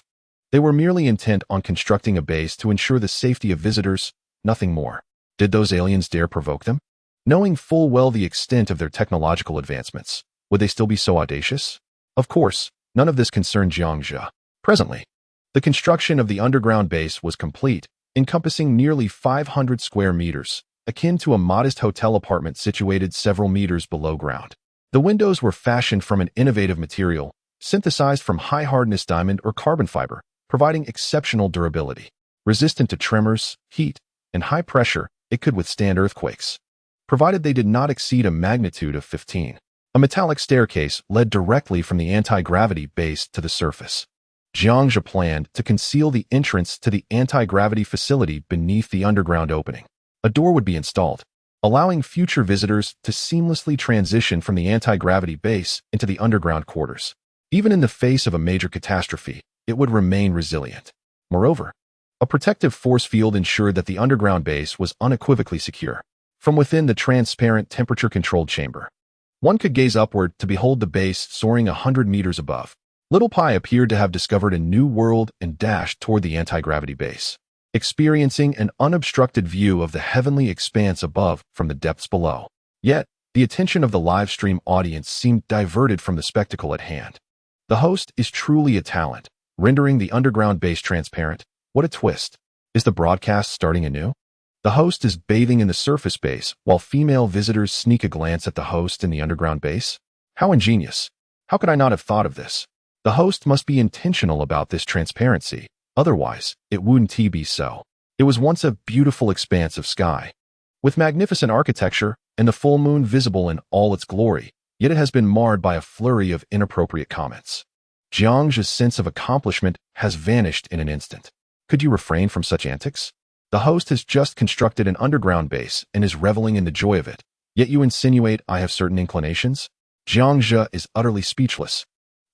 They were merely intent on constructing a base to ensure the safety of visitors, nothing more. Did those aliens dare provoke them? Knowing full well the extent of their technological advancements, would they still be so audacious? Of course, none of this concerned Jiangzhe. Presently, the construction of the underground base was complete, encompassing nearly 500 square meters, akin to a modest hotel apartment situated several meters below ground. The windows were fashioned from an innovative material, synthesized from high-hardness diamond or carbon fiber, providing exceptional durability. Resistant to tremors, heat, and high pressure, it could withstand earthquakes, provided they did not exceed a magnitude of 15. A metallic staircase led directly from the anti-gravity base to the surface. Jiangzhe planned to conceal the entrance to the anti-gravity facility beneath the underground opening. A door would be installed, allowing future visitors to seamlessly transition from the anti-gravity base into the underground quarters. Even in the face of a major catastrophe, it would remain resilient. Moreover, a protective force field ensured that the underground base was unequivocally secure. From within the transparent temperature-controlled chamber, one could gaze upward to behold the base soaring 100 meters above. Little Pai appeared to have discovered a new world and dashed toward the anti-gravity base, experiencing an unobstructed view of the heavenly expanse above from the depths below. Yet, the attention of the live stream audience seemed diverted from the spectacle at hand. The host is truly a talent, rendering the underground base transparent. What a twist. Is the broadcast starting anew? The host is bathing in the surface base, while female visitors sneak a glance at the host in the underground base? How ingenious. How could I not have thought of this? The host must be intentional about this transparency, otherwise, it wouldn't be so. It was once a beautiful expanse of sky, with magnificent architecture and the full moon visible in all its glory, yet it has been marred by a flurry of inappropriate comments. Jiangzhe's sense of accomplishment has vanished in an instant. Could you refrain from such antics? The host has just constructed an underground base and is reveling in the joy of it, yet you insinuate I have certain inclinations? Jiangzhe is utterly speechless.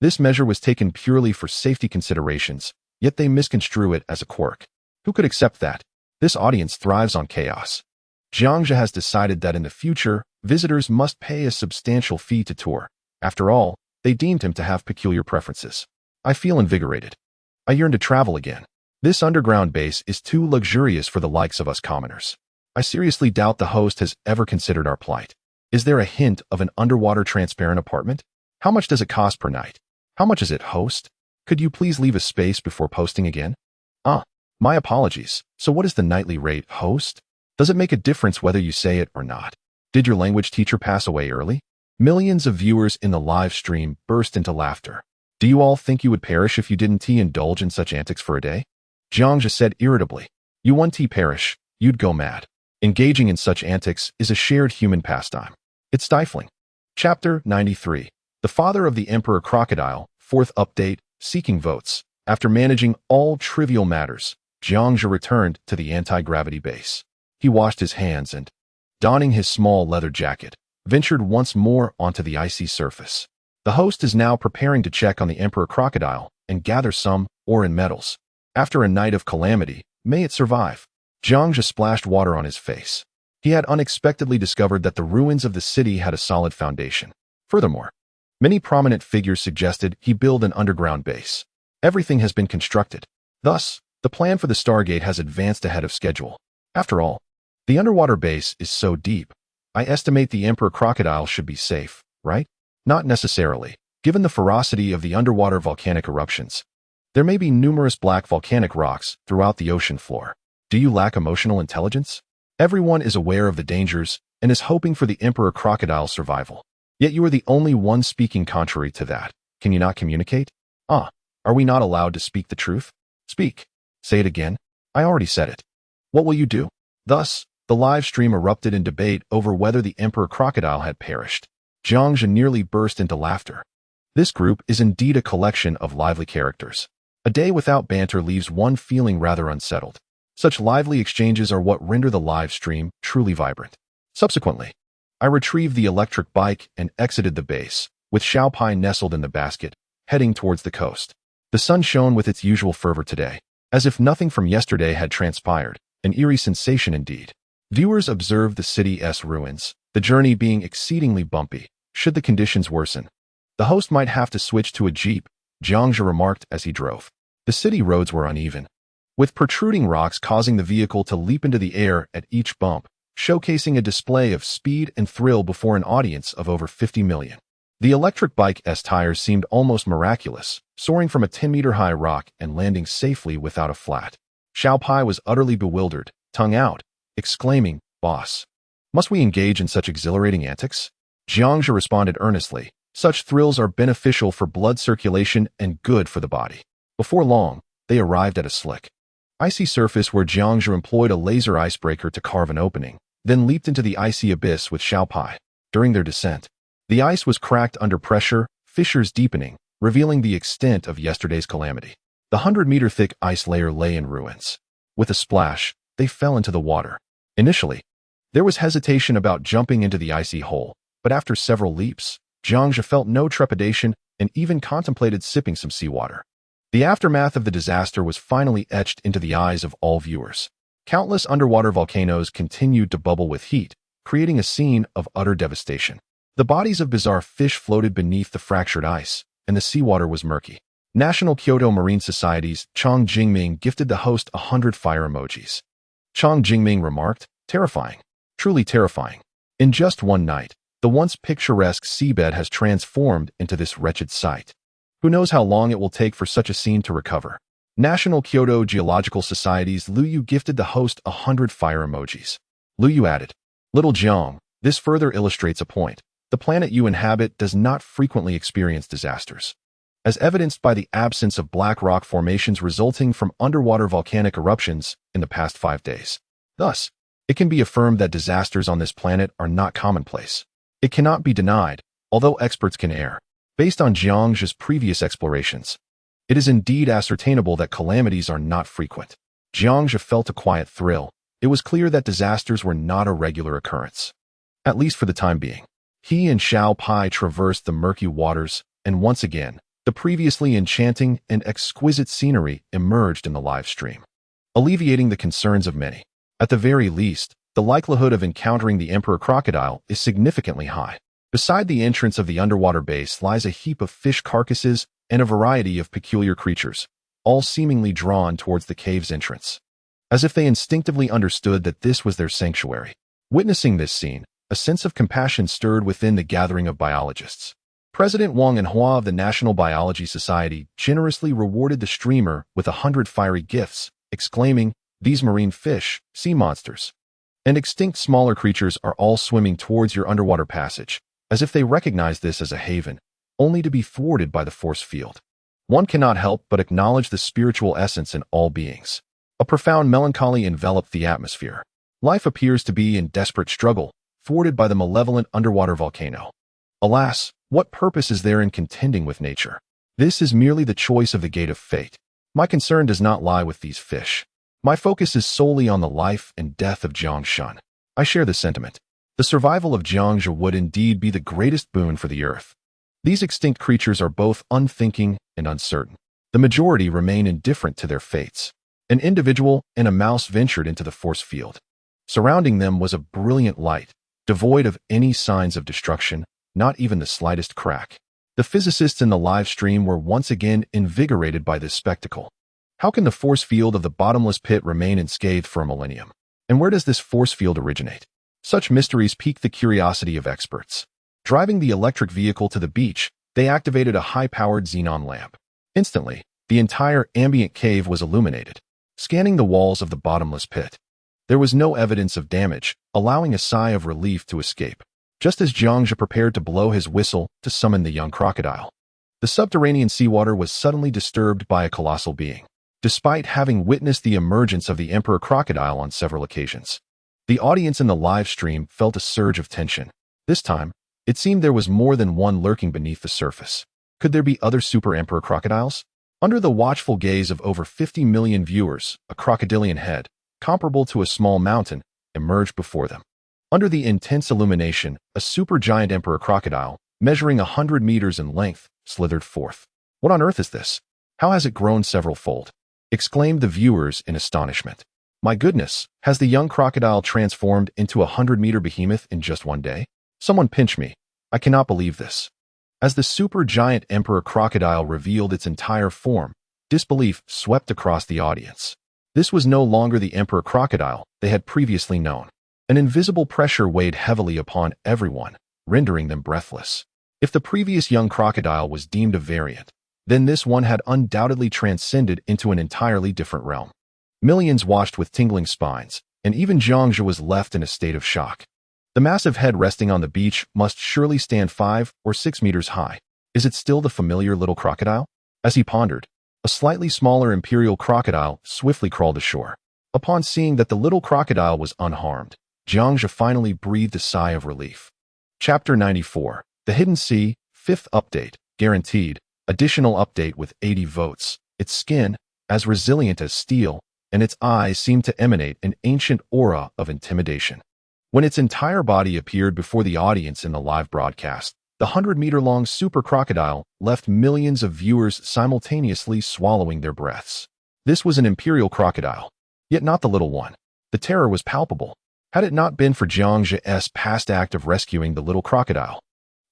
This measure was taken purely for safety considerations, yet they misconstrue it as a quirk. Who could accept that? This audience thrives on chaos. Jiangzhe has decided that in the future, visitors must pay a substantial fee to tour. After all, they deemed him to have peculiar preferences. I feel invigorated. I yearn to travel again. This underground base is too luxurious for the likes of us commoners. I seriously doubt the host has ever considered our plight. Is there a hint of an underwater transparent apartment? How much does it cost per night? How much is it, host? Could you please leave a space before posting again? My apologies. So what is the nightly rate, host? Does it make a difference whether you say it or not? Did your language teacher pass away early? Millions of viewers in the live stream burst into laughter. Do you all think you would perish if you didn't indulge in such antics for a day? Jiangzhe said irritably. You wouldn't perish, you'd go mad. Engaging in such antics is a shared human pastime. It's stifling. Chapter 93. The Father of the Emperor Crocodile, fourth update, seeking votes. After managing all trivial matters, Jiangzhe returned to the anti-gravity base. He washed his hands and, donning his small leather jacket, ventured once more onto the icy surface. The host is now preparing to check on the Emperor Crocodile and gather some ore and metals. After a night of calamity, may it survive. Jiangzhe splashed water on his face. He had unexpectedly discovered that the ruins of the city had a solid foundation. Furthermore, many prominent figures suggested he build an underground base. Everything has been constructed. Thus, the plan for the Stargate has advanced ahead of schedule. After all, the underwater base is so deep. I estimate the Emperor Crocodile should be safe, right? Not necessarily, given the ferocity of the underwater volcanic eruptions. There may be numerous black volcanic rocks throughout the ocean floor. Do you lack emotional intelligence? Everyone is aware of the dangers and is hoping for the Emperor Crocodile's survival. Yet you are the only one speaking contrary to that. Can you not communicate? Are we not allowed to speak the truth? Speak. Say it again. I already said it. What will you do? Thus, the live stream erupted in debate over whether the Emperor Crocodile had perished. Jiangzhe nearly burst into laughter. This group is indeed a collection of lively characters. A day without banter leaves one feeling rather unsettled. Such lively exchanges are what render the live stream truly vibrant. Subsequently, I retrieved the electric bike and exited the base, with Xiaopai nestled in the basket, heading towards the coast. The sun shone with its usual fervor today, as if nothing from yesterday had transpired, an eerie sensation indeed. Viewers observed the city's ruins, the journey being exceedingly bumpy. Should the conditions worsen, the host might have to switch to a jeep, Jiangzhe remarked as he drove. The city roads were uneven, with protruding rocks causing the vehicle to leap into the air at each bump, showcasing a display of speed and thrill before an audience of over 50 million. The electric bike's tires seemed almost miraculous, soaring from a 10-meter-high rock and landing safely without a flat. Xiaopai was utterly bewildered, tongue out, exclaiming, "Boss, must we engage in such exhilarating antics?" Jiangzhe responded earnestly, "Such thrills are beneficial for blood circulation and good for the body." Before long, they arrived at a slick, icy surface where Jiangzhe employed a laser icebreaker to carve an opening, then leaped into the icy abyss with Xiaopai. During their descent, the ice was cracked under pressure, fissures deepening, revealing the extent of yesterday's calamity. The 100-meter-thick ice layer lay in ruins. With a splash, they fell into the water. Initially, there was hesitation about jumping into the icy hole, but after several leaps, Jiangzhe felt no trepidation and even contemplated sipping some seawater. The aftermath of the disaster was finally etched into the eyes of all viewers. Countless underwater volcanoes continued to bubble with heat, creating a scene of utter devastation. The bodies of bizarre fish floated beneath the fractured ice, and the seawater was murky. National Kyoto Marine Society's Chang Jingming gifted the host 100 fire emojis. Chang Jingming remarked, "Terrifying. Truly terrifying. In just one night, the once picturesque seabed has transformed into this wretched sight. Who knows how long it will take for such a scene to recover?" National Kyoto Geological Society's Liu Yu gifted the host 100 fire emojis. Liu Yu added, "Little Jiang, this further illustrates a point. The planet you inhabit does not frequently experience disasters, as evidenced by the absence of black rock formations resulting from underwater volcanic eruptions in the past 5 days. Thus, it can be affirmed that disasters on this planet are not commonplace. It cannot be denied, although experts can err. Based on Jiangzhe's previous explorations, it is indeed ascertainable that calamities are not frequent." Jiangzhe felt a quiet thrill. It was clear that disasters were not a regular occurrence, at least for the time being. He and Xiaopai traversed the murky waters, and once again, the previously enchanting and exquisite scenery emerged in the live stream, alleviating the concerns of many. At the very least, the likelihood of encountering the Emperor Crocodile is significantly high. Beside the entrance of the underwater base lies a heap of fish carcasses and a variety of peculiar creatures, all seemingly drawn towards the cave's entrance, as if they instinctively understood that this was their sanctuary. Witnessing this scene, a sense of compassion stirred within the gathering of biologists. President Wang Anhua of the National Biology Society generously rewarded the streamer with 100 fiery gifts, exclaiming, "These marine fish, sea monsters, and extinct smaller creatures are all swimming towards your underwater passage. as if they recognized this as a haven, only to be thwarted by the force field. One cannot help but acknowledge the spiritual essence in all beings. A profound melancholy enveloped the atmosphere. Life appears to be in desperate struggle, thwarted by the malevolent underwater volcano. Alas, what purpose is there in contending with nature? This is merely the choice of the gate of fate. My concern does not lie with these fish. My focus is solely on the life and death of Jiang Shun. I share the sentiment. The survival of Jiangzhe would indeed be the greatest boon for the earth. These extinct creatures are both unthinking and uncertain. The majority remain indifferent to their fates. An individual and a mouse ventured into the force field. Surrounding them was a brilliant light, devoid of any signs of destruction, not even the slightest crack. The physicists in the live stream were once again invigorated by this spectacle. How can the force field of the bottomless pit remain unscathed for a millennium? And where does this force field originate? Such mysteries pique the curiosity of experts. Driving the electric vehicle to the beach, they activated a high-powered xenon lamp. Instantly, the entire ambient cave was illuminated, scanning the walls of the bottomless pit. There was no evidence of damage, allowing a sigh of relief to escape. Just as Jiangzhe prepared to blow his whistle to summon the young crocodile, the subterranean seawater was suddenly disturbed by a colossal being. Despite having witnessed the emergence of the emperor crocodile on several occasions, the audience in the live stream felt a surge of tension. This time, it seemed there was more than one lurking beneath the surface. Could there be other super emperor crocodiles? Under the watchful gaze of over 50 million viewers, a crocodilian head, comparable to a small mountain, emerged before them. Under the intense illumination, a supergiant emperor crocodile, measuring 100 meters in length, slithered forth. What on earth is this? How has it grown several-fold? Exclaimed the viewers in astonishment. My goodness, has the young crocodile transformed into a 100-meter behemoth in just one day? Someone pinch me. I cannot believe this. As the supergiant emperor crocodile revealed its entire form, disbelief swept across the audience. This was no longer the emperor crocodile they had previously known. An invisible pressure weighed heavily upon everyone, rendering them breathless. If the previous young crocodile was deemed a variant, then this one had undoubtedly transcended into an entirely different realm. Millions watched with tingling spines, and even Jiangzhe was left in a state of shock. The massive head resting on the beach must surely stand 5 or 6 meters high. Is it still the familiar little crocodile? As he pondered, a slightly smaller imperial crocodile swiftly crawled ashore. Upon seeing that the little crocodile was unharmed, Jiangzhe finally breathed a sigh of relief. Chapter 94, The Hidden Sea, 5th Update, Guaranteed, Additional Update with 80 votes. Its skin, as resilient as steel, and its eyes seemed to emanate an ancient aura of intimidation. When its entire body appeared before the audience in the live broadcast, the 100-meter-long super crocodile left millions of viewers simultaneously swallowing their breaths. This was an imperial crocodile, yet not the little one. The terror was palpable. Had it not been for Jiangzhe's past act of rescuing the little crocodile,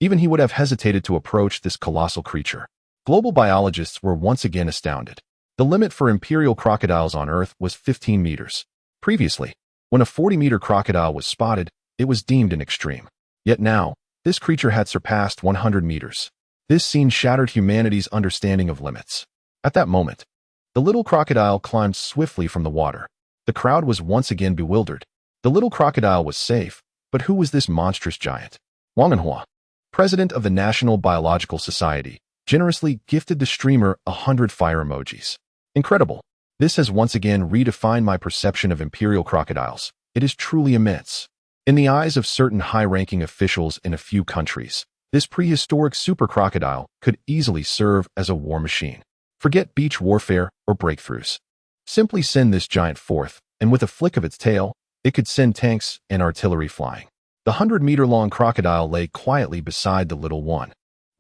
even he would have hesitated to approach this colossal creature. Global biologists were once again astounded. The limit for imperial crocodiles on Earth was 15 meters. Previously, when a 40-meter crocodile was spotted, it was deemed an extreme. Yet now, this creature had surpassed 100 meters. This scene shattered humanity's understanding of limits. At that moment, the little crocodile climbed swiftly from the water. The crowd was once again bewildered. The little crocodile was safe, but who was this monstrous giant? Wang Anhua, president of the National Biological Society, generously gifted the streamer 100 fire emojis. Incredible. This has once again redefined my perception of imperial crocodiles. It is truly immense. In the eyes of certain high-ranking officials in a few countries, this prehistoric super crocodile could easily serve as a war machine. Forget beach warfare or breakthroughs. Simply send this giant forth, and with a flick of its tail, it could send tanks and artillery flying. The 100-meter-long crocodile lay quietly beside the little one,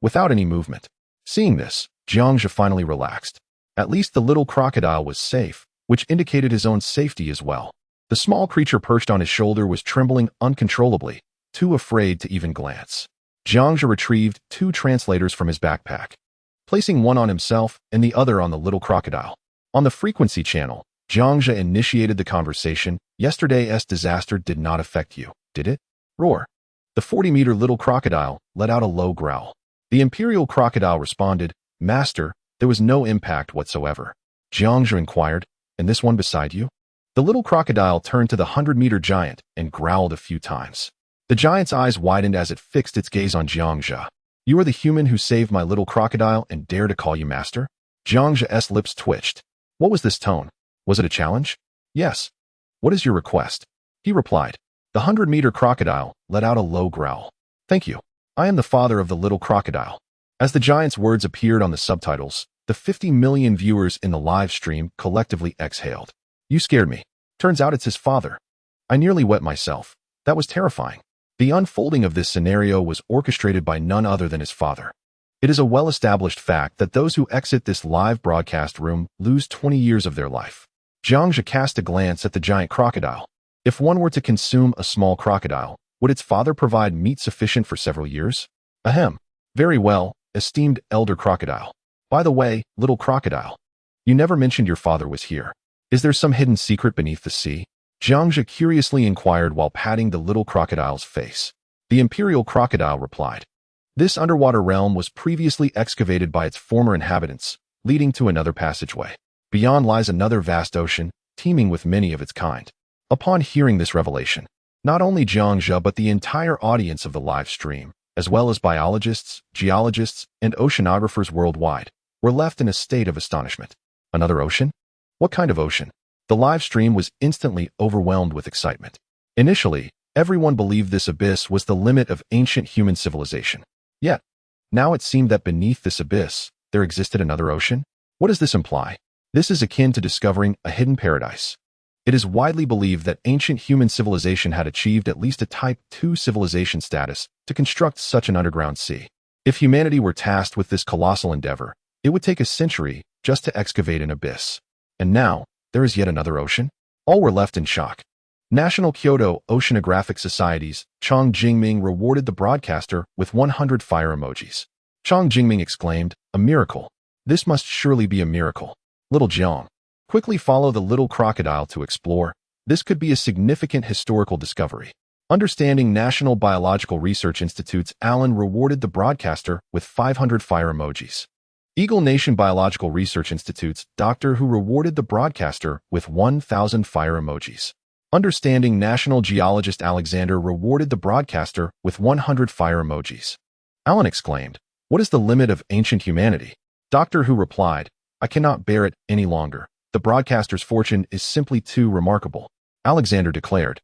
without any movement. Seeing this, Jiangzhe finally relaxed. At least the little crocodile was safe, which indicated his own safety as well. The small creature perched on his shoulder was trembling uncontrollably, too afraid to even glance. Jiangzhe retrieved 2 translators from his backpack, placing one on himself and the other on the little crocodile. On the frequency channel, Jiangzhe initiated the conversation. Yesterday's disaster did not affect you, did it? Roar. The 40-meter little crocodile let out a low growl. The imperial crocodile responded, Master, there was no impact whatsoever. Jiangzhe inquired, and this one beside you? The little crocodile turned to the 100-meter giant and growled a few times. The giant's eyes widened as it fixed its gaze on Jiangzhe. You are the human who saved my little crocodile and dare to call you master? Jiangzhe's lips twitched. What was this tone? Was it a challenge? Yes. What is your request? He replied. The 100-meter crocodile let out a low growl. Thank you. I am the father of the little crocodile. As the giant's words appeared on the subtitles, the 50 million viewers in the live stream collectively exhaled. You scared me. Turns out it's his father. I nearly wet myself. That was terrifying. The unfolding of this scenario was orchestrated by none other than his father. It is a well-established fact that those who exit this live broadcast room lose 20 years of their life. Jiangzhe cast a glance at the giant crocodile. If one were to consume a small crocodile, would its father provide meat sufficient for several years? Ahem. Very well, esteemed elder crocodile. By the way, little crocodile, you never mentioned your father was here. Is there some hidden secret beneath the sea? Jiangzhe curiously inquired while patting the little crocodile's face. The imperial crocodile replied. This underwater realm was previously excavated by its former inhabitants, leading to another passageway. Beyond lies another vast ocean, teeming with many of its kind. Upon hearing this revelation, not only Jiangzhe but the entire audience of the live stream, as well as biologists, geologists, and oceanographers worldwide, were left in a state of astonishment. Another ocean? What kind of ocean? The live stream was instantly overwhelmed with excitement. Initially, everyone believed this abyss was the limit of ancient human civilization. Yet, now it seemed that beneath this abyss, there existed another ocean? What does this imply? This is akin to discovering a hidden paradise. It is widely believed that ancient human civilization had achieved at least a Type II civilization status to construct such an underground sea. If humanity were tasked with this colossal endeavor, it would take a century just to excavate an abyss. And now, there is yet another ocean? All were left in shock. National Kyoto Oceanographic Society's Chang Jingming rewarded the broadcaster with 100 fire emojis. Chang Jingming exclaimed, "A miracle. This must surely be a miracle. Little Jiang, quickly follow the little crocodile to explore. This could be a significant historical discovery." Understanding National Biological Research Institute's Alan rewarded the broadcaster with 500 fire emojis. Eagle Nation Biological Research Institute's Doctor Who rewarded the broadcaster with 1,000 fire emojis. Understanding National Geologist Alexander rewarded the broadcaster with 100 fire emojis. Alan exclaimed, "What is the limit of ancient humanity?" Doctor Who replied, "I cannot bear it any longer. The broadcaster's fortune is simply too remarkable." Alexander declared,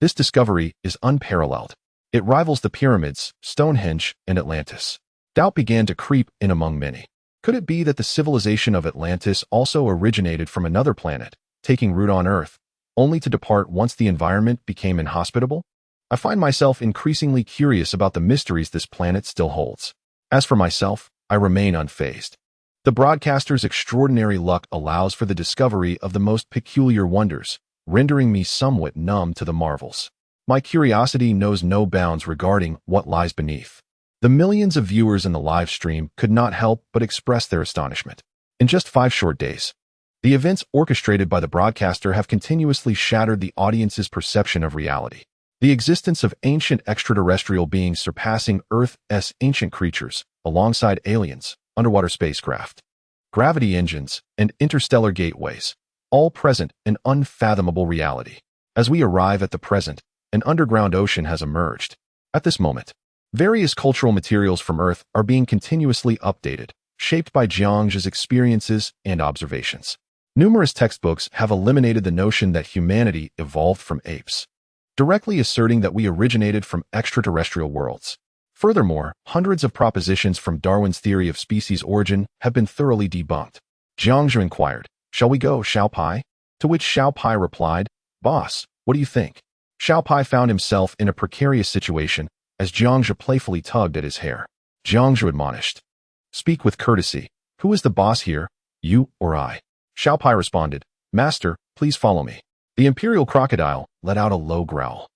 "This discovery is unparalleled. It rivals the pyramids, Stonehenge, and Atlantis." Doubt began to creep in among many. Could it be that the civilization of Atlantis also originated from another planet, taking root on Earth, only to depart once the environment became inhospitable? I find myself increasingly curious about the mysteries this planet still holds. As for myself, I remain unfazed. The broadcaster's extraordinary luck allows for the discovery of the most peculiar wonders, rendering me somewhat numb to the marvels. My curiosity knows no bounds regarding what lies beneath. The millions of viewers in the live stream could not help but express their astonishment. In just 5 short days, the events orchestrated by the broadcaster have continuously shattered the audience's perception of reality. The existence of ancient extraterrestrial beings surpassing Earth's ancient creatures, alongside aliens, underwater spacecraft, gravity engines, and interstellar gateways, all present in unfathomable reality. As we arrive at the present, an underground ocean has emerged. At this moment, various cultural materials from Earth are being continuously updated, shaped by Jiangzhe's experiences and observations. Numerous textbooks have eliminated the notion that humanity evolved from apes, directly asserting that we originated from extraterrestrial worlds. Furthermore, hundreds of propositions from Darwin's theory of species origin have been thoroughly debunked. Jiangzhe inquired, "Shall we go, Xiao Pai?" To which Xiao Pai replied, "Boss, what do you think?" Xiao Pai found himself in a precarious situation as Jiangzhe playfully tugged at his hair. Jiangzhe admonished, "Speak with courtesy. Who is the boss here, you or I?" Xiao Pai responded, "Master, please follow me." The imperial crocodile let out a low growl.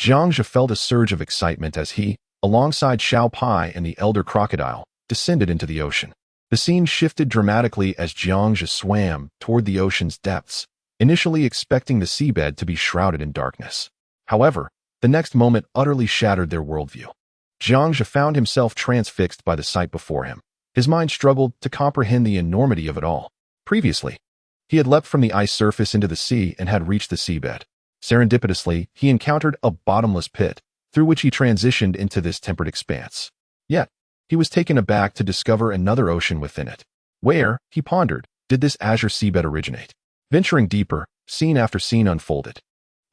Jiangzhe felt a surge of excitement as he, alongside Xiao Pai and the elder crocodile, descended into the ocean. The scene shifted dramatically as Jiangzhe swam toward the ocean's depths, initially expecting the seabed to be shrouded in darkness. However, the next moment utterly shattered their worldview. Jiangzhe found himself transfixed by the sight before him. His mind struggled to comprehend the enormity of it all. Previously, he had leapt from the ice surface into the sea and had reached the seabed. Serendipitously, he encountered a bottomless pit, through which he transitioned into this temperate expanse. Yet, he was taken aback to discover another ocean within it. Where, he pondered, did this azure seabed originate? Venturing deeper, scene after scene unfolded.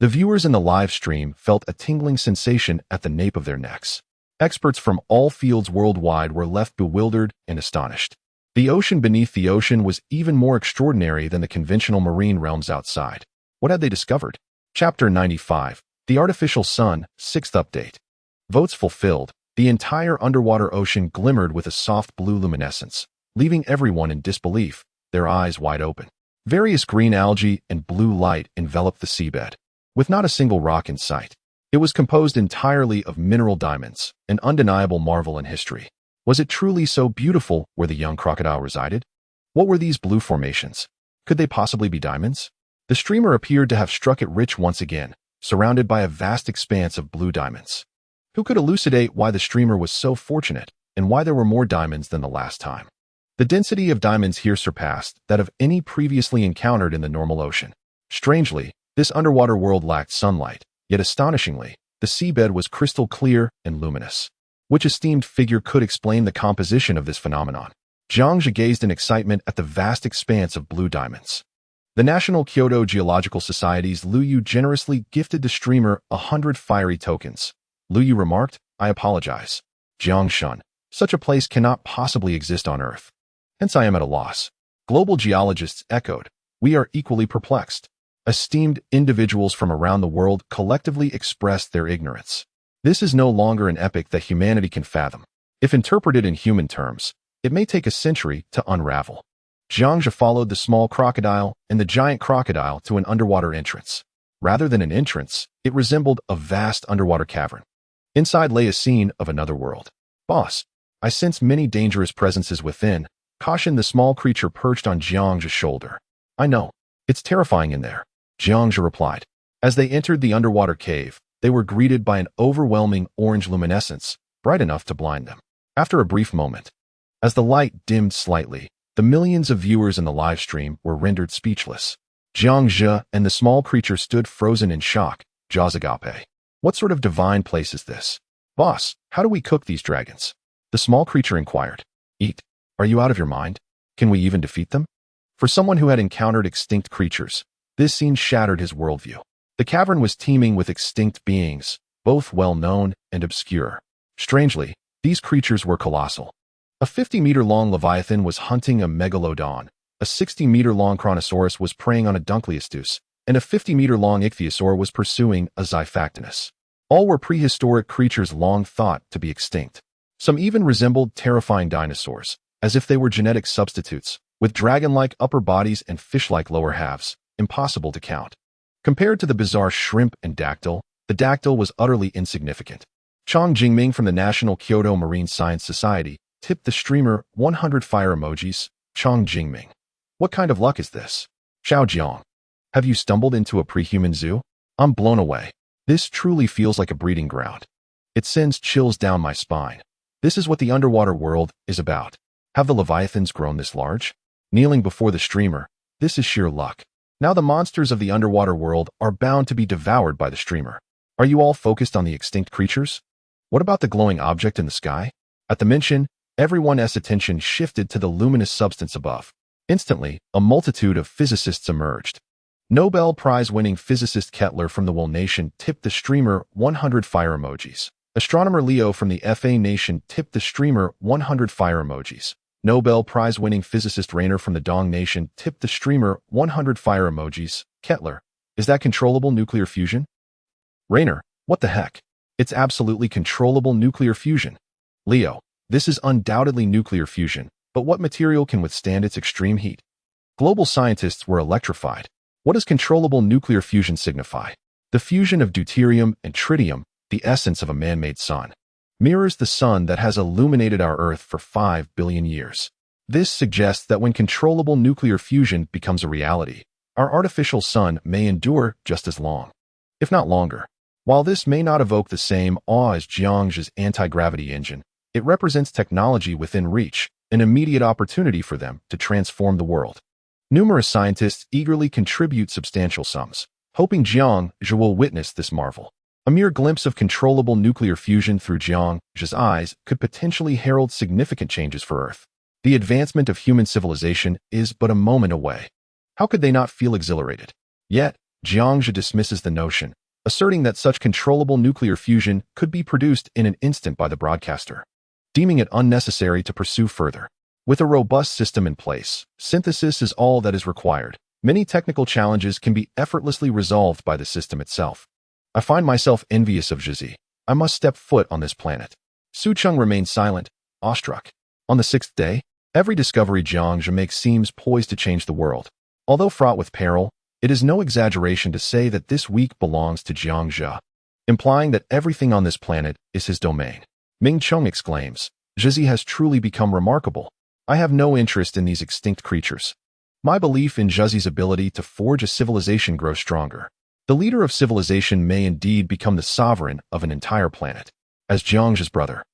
The viewers in the live stream felt a tingling sensation at the nape of their necks. Experts from all fields worldwide were left bewildered and astonished. The ocean beneath the ocean was even more extraordinary than the conventional marine realms outside. What had they discovered? Chapter 95, The Artificial Sun, 6th Update. Votes fulfilled. The entire underwater ocean glimmered with a soft blue luminescence, leaving everyone in disbelief, their eyes wide open. Various green algae and blue light enveloped the seabed, with not a single rock in sight. It was composed entirely of mineral diamonds, an undeniable marvel in history. Was it truly so beautiful where the young crocodile resided? What were these blue formations? Could they possibly be diamonds? The streamer appeared to have struck it rich once again, surrounded by a vast expanse of blue diamonds. Who could elucidate why the streamer was so fortunate and why there were more diamonds than the last time? The density of diamonds here surpassed that of any previously encountered in the normal ocean. Strangely, this underwater world lacked sunlight, yet astonishingly, the seabed was crystal clear and luminous. Which esteemed figure could explain the composition of this phenomenon? Jiang gazed in excitement at the vast expanse of blue diamonds. The National Kyoto Geological Society's Liu Yu generously gifted the streamer 100 fiery tokens. Liu Yu remarked, "I apologize. Jiang Shun, such a place cannot possibly exist on Earth. Hence I am at a loss." Global geologists echoed, "We are equally perplexed." Esteemed individuals from around the world collectively expressed their ignorance. This is no longer an epic that humanity can fathom. If interpreted in human terms, it may take a century to unravel. Jiang followed the small crocodile and the giant crocodile to an underwater entrance. Rather than an entrance, it resembled a vast underwater cavern. Inside lay a scene of another world. "Boss, I sense many dangerous presences within," cautioned the small creature perched on Jiang's shoulder. "I know. It's terrifying in there," Jiang replied. As they entered the underwater cave, they were greeted by an overwhelming orange luminescence, bright enough to blind them. After a brief moment, as the light dimmed slightly, the millions of viewers in the live stream were rendered speechless. Jiang and the small creature stood frozen in shock, jaws agape. "What sort of divine place is this? Boss, how do we cook these dragons?" The small creature inquired. "Eat. Are you out of your mind? Can we even defeat them?" For someone who had encountered extinct creatures, this scene shattered his worldview. The cavern was teeming with extinct beings, both well-known and obscure. Strangely, these creatures were colossal. A 50-meter-long leviathan was hunting a megalodon, a 60-meter-long Chronosaurus was preying on a Dunkleosteus, and a 50-meter-long ichthyosaur was pursuing a Xiphactinus. All were prehistoric creatures long thought to be extinct. Some even resembled terrifying dinosaurs, as if they were genetic substitutes, with dragon-like upper bodies and fish-like lower halves, impossible to count. Compared to the bizarre shrimp and dactyl, the dactyl was utterly insignificant. Chang Jingming from the National Kyoto Marine Science Society tipped the streamer 100 fire emojis. Chang Jingming. "What kind of luck is this?" Xiao Jiang. "Have you stumbled into a pre-human zoo? I'm blown away. This truly feels like a breeding ground. It sends chills down my spine. This is what the underwater world is about. Have the leviathans grown this large?" Kneeling before the streamer, "This is sheer luck. Now the monsters of the underwater world are bound to be devoured by the streamer. Are you all focused on the extinct creatures? What about the glowing object in the sky?" At the mention, everyone's attention shifted to the luminous substance above. Instantly, a multitude of physicists emerged. Nobel Prize-winning physicist Kettler from the Wool Nation tipped the streamer 100 fire emojis. Astronomer Leo from the FA Nation tipped the streamer 100 fire emojis. Nobel Prize-winning physicist Rainer from the Dong Nation tipped the streamer 100 fire emojis. Kettler, is that controllable nuclear fusion? Rainer, what the heck? It's absolutely controllable nuclear fusion. Leo, this is undoubtedly nuclear fusion, but what material can withstand its extreme heat? Global scientists were electrified. What does controllable nuclear fusion signify? The fusion of deuterium and tritium, the essence of a man-made sun, mirrors the sun that has illuminated our Earth for 5 billion years. This suggests that when controllable nuclear fusion becomes a reality, our artificial sun may endure just as long, if not longer. While this may not evoke the same awe as Jiang's anti-gravity engine, it represents technology within reach, an immediate opportunity for them to transform the world. Numerous scientists eagerly contribute substantial sums, hoping Jiang will witness this marvel. A mere glimpse of controllable nuclear fusion through Jiang's eyes could potentially herald significant changes for Earth. The advancement of human civilization is but a moment away. How could they not feel exhilarated? Yet, Jiangxia dismisses the notion, asserting that such controllable nuclear fusion could be produced in an instant by the broadcaster, deeming it unnecessary to pursue further. With a robust system in place, synthesis is all that is required. Many technical challenges can be effortlessly resolved by the system itself. I find myself envious of Zhizi. I must step foot on this planet. Su Cheng remained silent, awestruck. On the sixth day, every discovery Jiangxia makes seems poised to change the world. Although fraught with peril, it is no exaggeration to say that this week belongs to Jiangxia, implying that everything on this planet is his domain. Ming Cheng exclaims, Zhizi has truly become remarkable. I have no interest in these extinct creatures. My belief in Zhizi's ability to forge a civilization grows stronger. The leader of civilization may indeed become the sovereign of an entire planet. As Jiangxia's brother,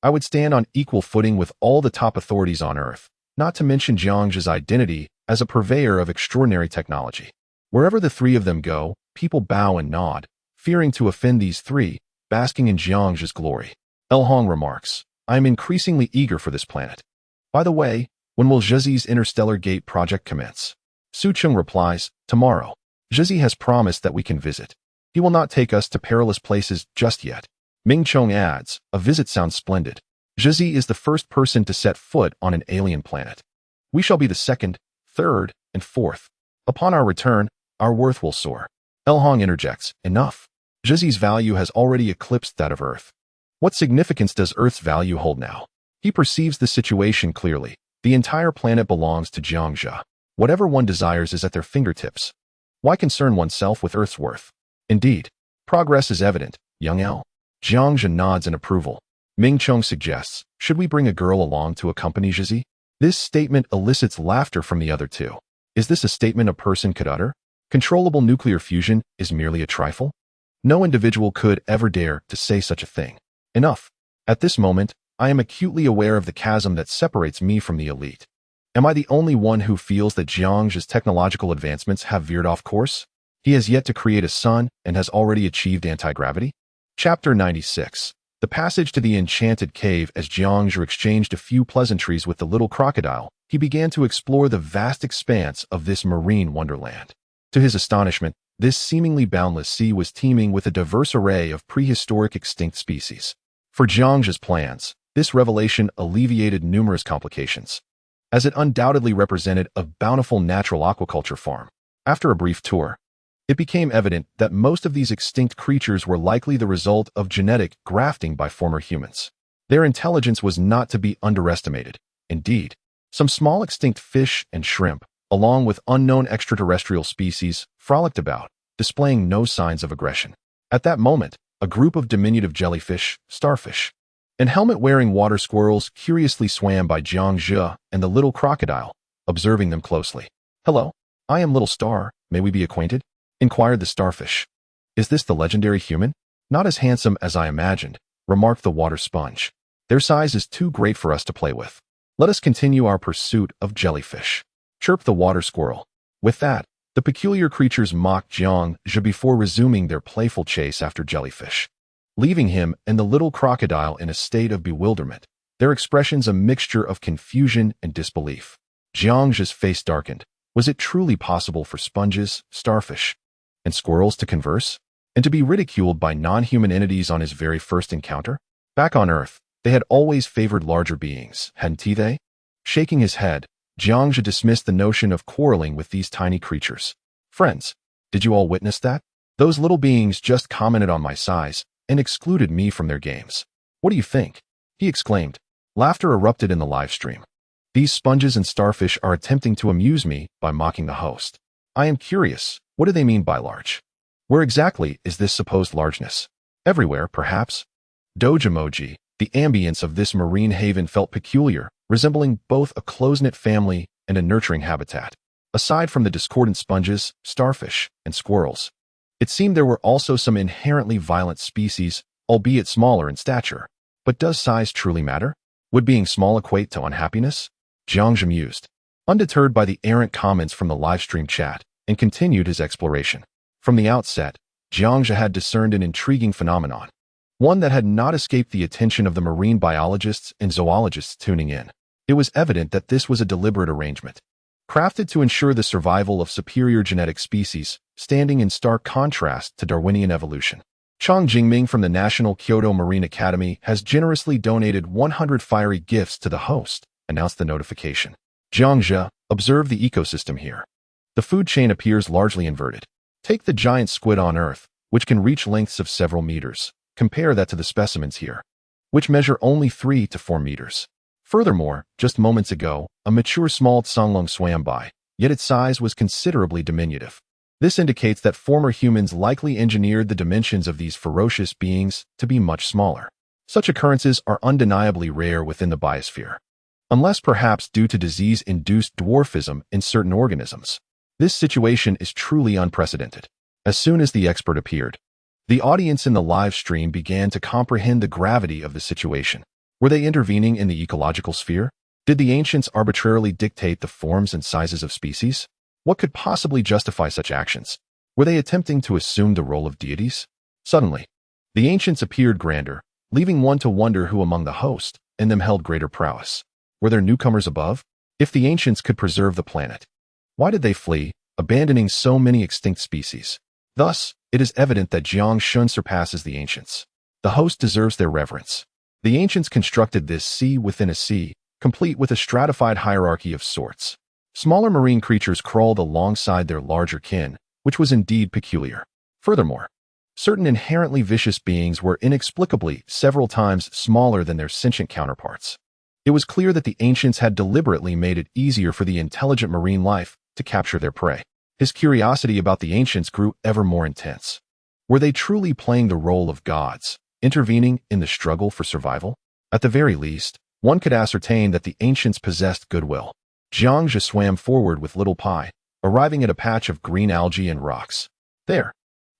I would stand on equal footing with all the top authorities on Earth, not to mention Jiangxia's identity as a purveyor of extraordinary technology. Wherever the three of them go, people bow and nod, fearing to offend these three, basking in Jiangxia's glory. El Hong remarks, I am increasingly eager for this planet. By the way, when will Zhizi's Interstellar Gate project commence? Su Cheng replies, tomorrow. Zhizi has promised that we can visit. He will not take us to perilous places just yet. Ming Cheng adds, a visit sounds splendid. Zhizi is the first person to set foot on an alien planet. We shall be the second, third, and fourth. Upon our return, our worth will soar. El Hong interjects, enough. Zhizi's value has already eclipsed that of Earth. What significance does Earth's value hold now? He perceives the situation clearly. The entire planet belongs to Jiangxia. Whatever one desires is at their fingertips. Why concern oneself with Earth's worth? Indeed, progress is evident, young El. Jiangxia nods in approval. Ming Cheng suggests, should we bring a girl along to accompany Zhizi? This statement elicits laughter from the other two. Is this a statement a person could utter? Controllable nuclear fusion is merely a trifle? No individual could ever dare to say such a thing. Enough. At this moment, I am acutely aware of the chasm that separates me from the elite. Am I the only one who feels that Jiangxia's technological advancements have veered off course? He has yet to create a sun and has already achieved anti-gravity? Chapter 96. The passage to the enchanted cave. As Jiangxia exchanged a few pleasantries with the little crocodile, he began to explore the vast expanse of this marine wonderland. To his astonishment, this seemingly boundless sea was teeming with a diverse array of prehistoric extinct species. For Jiangxia's plans, this revelation alleviated numerous complications, as it undoubtedly represented a bountiful natural aquaculture farm. After a brief tour, it became evident that most of these extinct creatures were likely the result of genetic grafting by former humans. Their intelligence was not to be underestimated. Indeed, some small extinct fish and shrimp, along with unknown extraterrestrial species, frolicked about, displaying no signs of aggression. At that moment, a group of diminutive jellyfish, starfish, and helmet-wearing water squirrels curiously swam by Jiangxia and the little crocodile, observing them closely. Hello, I am Little Star, may we be acquainted? Inquired the starfish. Is this the legendary human? Not as handsome as I imagined, remarked the water sponge. Their size is too great for us to play with. Let us continue our pursuit of jellyfish, chirped the water squirrel. With that, the peculiar creatures mocked Jiangxia before resuming their playful chase after jellyfish, leaving him and the little crocodile in a state of bewilderment, their expressions a mixture of confusion and disbelief. Jiangxia's face darkened. Was it truly possible for sponges, starfish, and squirrels to converse, and to be ridiculed by non-human entities on his very first encounter? Back on Earth, they had always favored larger beings, hadn't they? Shaking his head, Jiangxia dismissed the notion of quarreling with these tiny creatures. Friends, did you all witness that? Those little beings just commented on my size and excluded me from their games. What do you think? He exclaimed. Laughter erupted in the live stream. These sponges and starfish are attempting to amuse me by mocking the host. I am curious, what do they mean by large? Where exactly is this supposed largeness? Everywhere, perhaps? Dogemoji, the ambience of this marine haven felt peculiar, resembling both a close-knit family and a nurturing habitat. Aside from the discordant sponges, starfish, and squirrels, it seemed there were also some inherently violent species, albeit smaller in stature. But does size truly matter? Would being small equate to unhappiness? Jiangxia mused, undeterred by the errant comments from the livestream chat, and continued his exploration. From the outset, Jiangxia had discerned an intriguing phenomenon, one that had not escaped the attention of the marine biologists and zoologists tuning in. It was evident that this was a deliberate arrangement, crafted to ensure the survival of superior genetic species, standing in stark contrast to Darwinian evolution. Chang Jingming from the National Kyoto Marine Academy has generously donated 100 fiery gifts to the host, announced the notification. Jiangxia, observe the ecosystem here. The food chain appears largely inverted. Take the giant squid on Earth, which can reach lengths of several meters. Compare that to the specimens here, which measure only 3 to 4 meters. Furthermore, just moments ago, a mature small tsanglong swam by, yet its size was considerably diminutive. This indicates that former humans likely engineered the dimensions of these ferocious beings to be much smaller. Such occurrences are undeniably rare within the biosphere, unless perhaps due to disease-induced dwarfism in certain organisms. This situation is truly unprecedented. As soon as the expert appeared, the audience in the live stream began to comprehend the gravity of the situation. Were they intervening in the ecological sphere? Did the ancients arbitrarily dictate the forms and sizes of species? What could possibly justify such actions? Were they attempting to assume the role of deities? Suddenly, the ancients appeared grander, leaving one to wonder who among the host and them held greater prowess. Were there newcomers above? If the ancients could preserve the planet, why did they flee, abandoning so many extinct species? Thus, it is evident that Jiang Shun surpasses the ancients. The host deserves their reverence. The ancients constructed this sea within a sea, complete with a stratified hierarchy of sorts. Smaller marine creatures crawled alongside their larger kin, which was indeed peculiar. Furthermore, certain inherently vicious beings were inexplicably several times smaller than their sentient counterparts. It was clear that the ancients had deliberately made it easier for the intelligent marine life to capture their prey. His curiosity about the ancients grew ever more intense. Were they truly playing the role of gods, intervening in the struggle for survival? At the very least, one could ascertain that the ancients possessed goodwill. Jiangxia swam forward with Little Pai, arriving at a patch of green algae and rocks. There,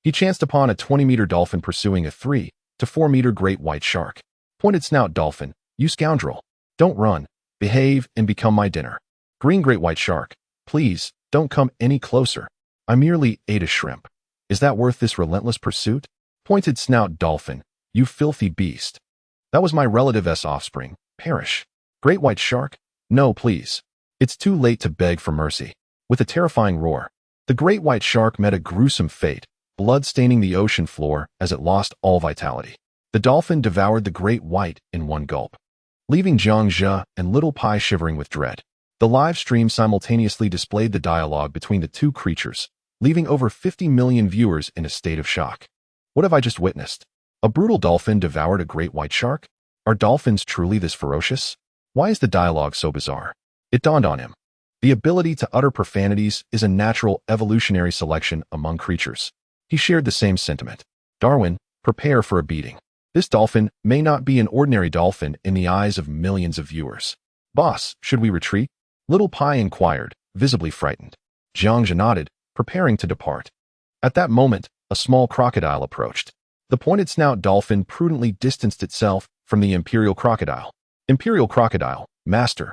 he chanced upon a 20-meter dolphin pursuing a 3 to 4-meter great white shark. Pointed snout dolphin, you scoundrel. Don't run. Behave and become my dinner. Green great white shark, please, don't come any closer. I merely ate a shrimp. Is that worth this relentless pursuit? Pointed snout dolphin, you filthy beast. That was my relative's offspring. Perish. Great white shark? No, please. It's too late to beg for mercy. With a terrifying roar, the great white shark met a gruesome fate, blood staining the ocean floor as it lost all vitality. The dolphin devoured the great white in one gulp, leaving Jiangxia and Little Pai shivering with dread. The live stream simultaneously displayed the dialogue between the two creatures, leaving over 50 million viewers in a state of shock. What have I just witnessed? A brutal dolphin devoured a great white shark? Are dolphins truly this ferocious? Why is the dialogue so bizarre? It dawned on him. The ability to utter profanities is a natural evolutionary selection among creatures. He shared the same sentiment. Darwin, prepare for a beating. This dolphin may not be an ordinary dolphin in the eyes of millions of viewers. Boss, should we retreat? Little Pai inquired, visibly frightened. Jiangxia nodded, preparing to depart. At that moment, a small crocodile approached. The pointed snout dolphin prudently distanced itself from the imperial crocodile. Imperial crocodile, master.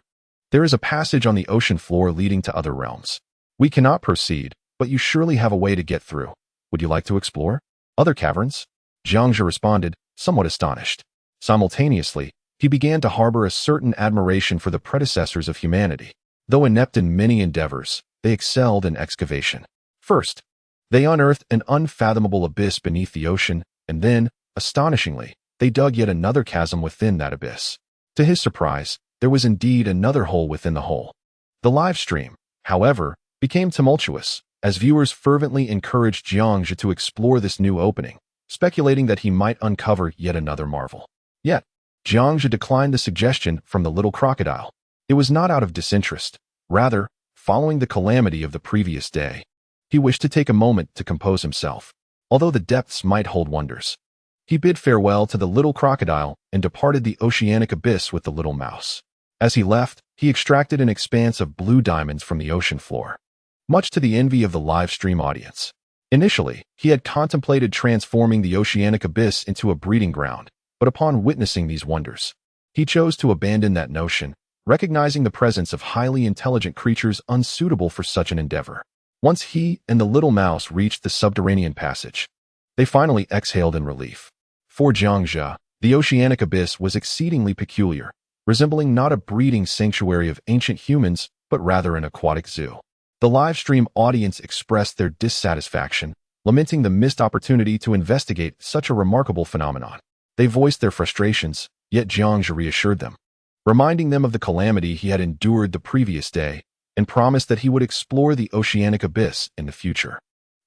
There is a passage on the ocean floor leading to other realms. We cannot proceed, but you surely have a way to get through. Would you like to explore other caverns? Jiangxia responded, somewhat astonished. Simultaneously, he began to harbor a certain admiration for the predecessors of humanity. Though inept in many endeavors, they excelled in excavation. First, they unearthed an unfathomable abyss beneath the ocean, and then, astonishingly, they dug yet another chasm within that abyss. To his surprise, there was indeed another hole within the hole. The live stream, however, became tumultuous, as viewers fervently encouraged Jiangxia to explore this new opening, speculating that he might uncover yet another marvel. Yet, Jiangxia declined the suggestion from the little crocodile. It was not out of disinterest. Rather, following the calamity of the previous day, he wished to take a moment to compose himself. Although the depths might hold wonders, he bid farewell to the little crocodile and departed the oceanic abyss with the little mouse. As he left, he extracted an expanse of blue diamonds from the ocean floor, much to the envy of the live stream audience. Initially, he had contemplated transforming the oceanic abyss into a breeding ground, but upon witnessing these wonders, he chose to abandon that notion, recognizing the presence of highly intelligent creatures unsuitable for such an endeavor. Once he and the little mouse reached the subterranean passage, They finally exhaled in relief. For Jiangxia, the oceanic abyss was exceedingly peculiar, resembling not a breeding sanctuary of ancient humans, but rather an aquatic zoo. The live stream audience expressed their dissatisfaction, lamenting the missed opportunity to investigate such a remarkable phenomenon. They voiced their frustrations, yet Jiangxia reassured them, reminding them of the calamity he had endured the previous day, and promised that he would explore the oceanic abyss in the future.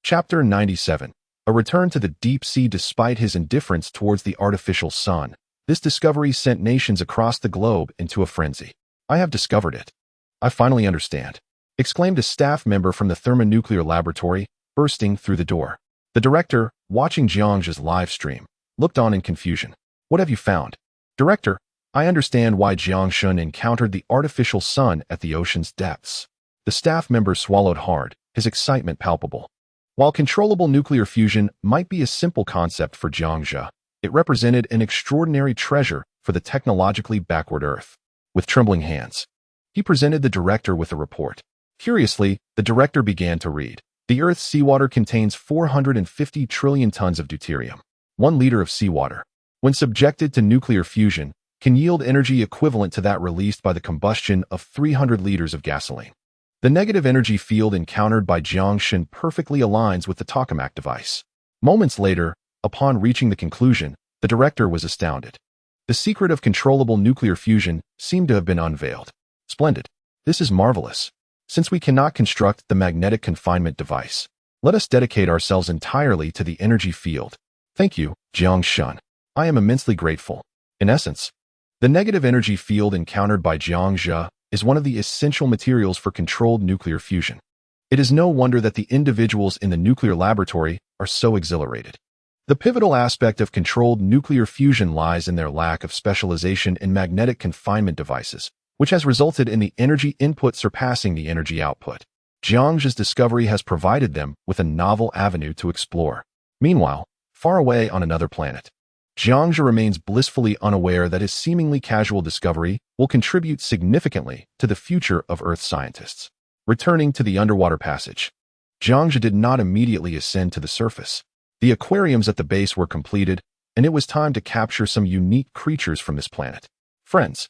Chapter 97. A return to the deep sea despite his indifference towards the artificial sun. This discovery sent nations across the globe into a frenzy. "I have discovered it. I finally understand," exclaimed a staff member from the thermonuclear laboratory, bursting through the door. The director, watching Jiangxia's live stream, looked on in confusion. "What have you found?" "Director, I understand why Jiangxia encountered the artificial sun at the ocean's depths." The staff member swallowed hard, his excitement palpable. While controllable nuclear fusion might be a simple concept for Jiangxia, it represented an extraordinary treasure for the technologically backward Earth. With trembling hands, he presented the director with a report. Curiously, the director began to read. The Earth's seawater contains 450 trillion tons of deuterium. 1 liter of seawater, when subjected to nuclear fusion, can yield energy equivalent to that released by the combustion of 300 liters of gasoline. The negative energy field encountered by Jiangxia perfectly aligns with the tokamak device. Moments later, upon reaching the conclusion, the director was astounded. The secret of controllable nuclear fusion seemed to have been unveiled. "Splendid. This is marvelous. Since we cannot construct the magnetic confinement device, let us dedicate ourselves entirely to the energy field. Thank you, Jiangxia. I am immensely grateful." In essence, the negative energy field encountered by Jiangxia is one of the essential materials for controlled nuclear fusion. It is no wonder that the individuals in the nuclear laboratory are so exhilarated. The pivotal aspect of controlled nuclear fusion lies in their lack of specialization in magnetic confinement devices, which has resulted in the energy input surpassing the energy output. Jiangxia's discovery has provided them with a novel avenue to explore. Meanwhile, far away on another planet, Jiangxia remains blissfully unaware that his seemingly casual discovery will contribute significantly to the future of Earth scientists. Returning to the underwater passage, Jiangxia did not immediately ascend to the surface. The aquariums at the base were completed, and it was time to capture some unique creatures from this planet. Friends,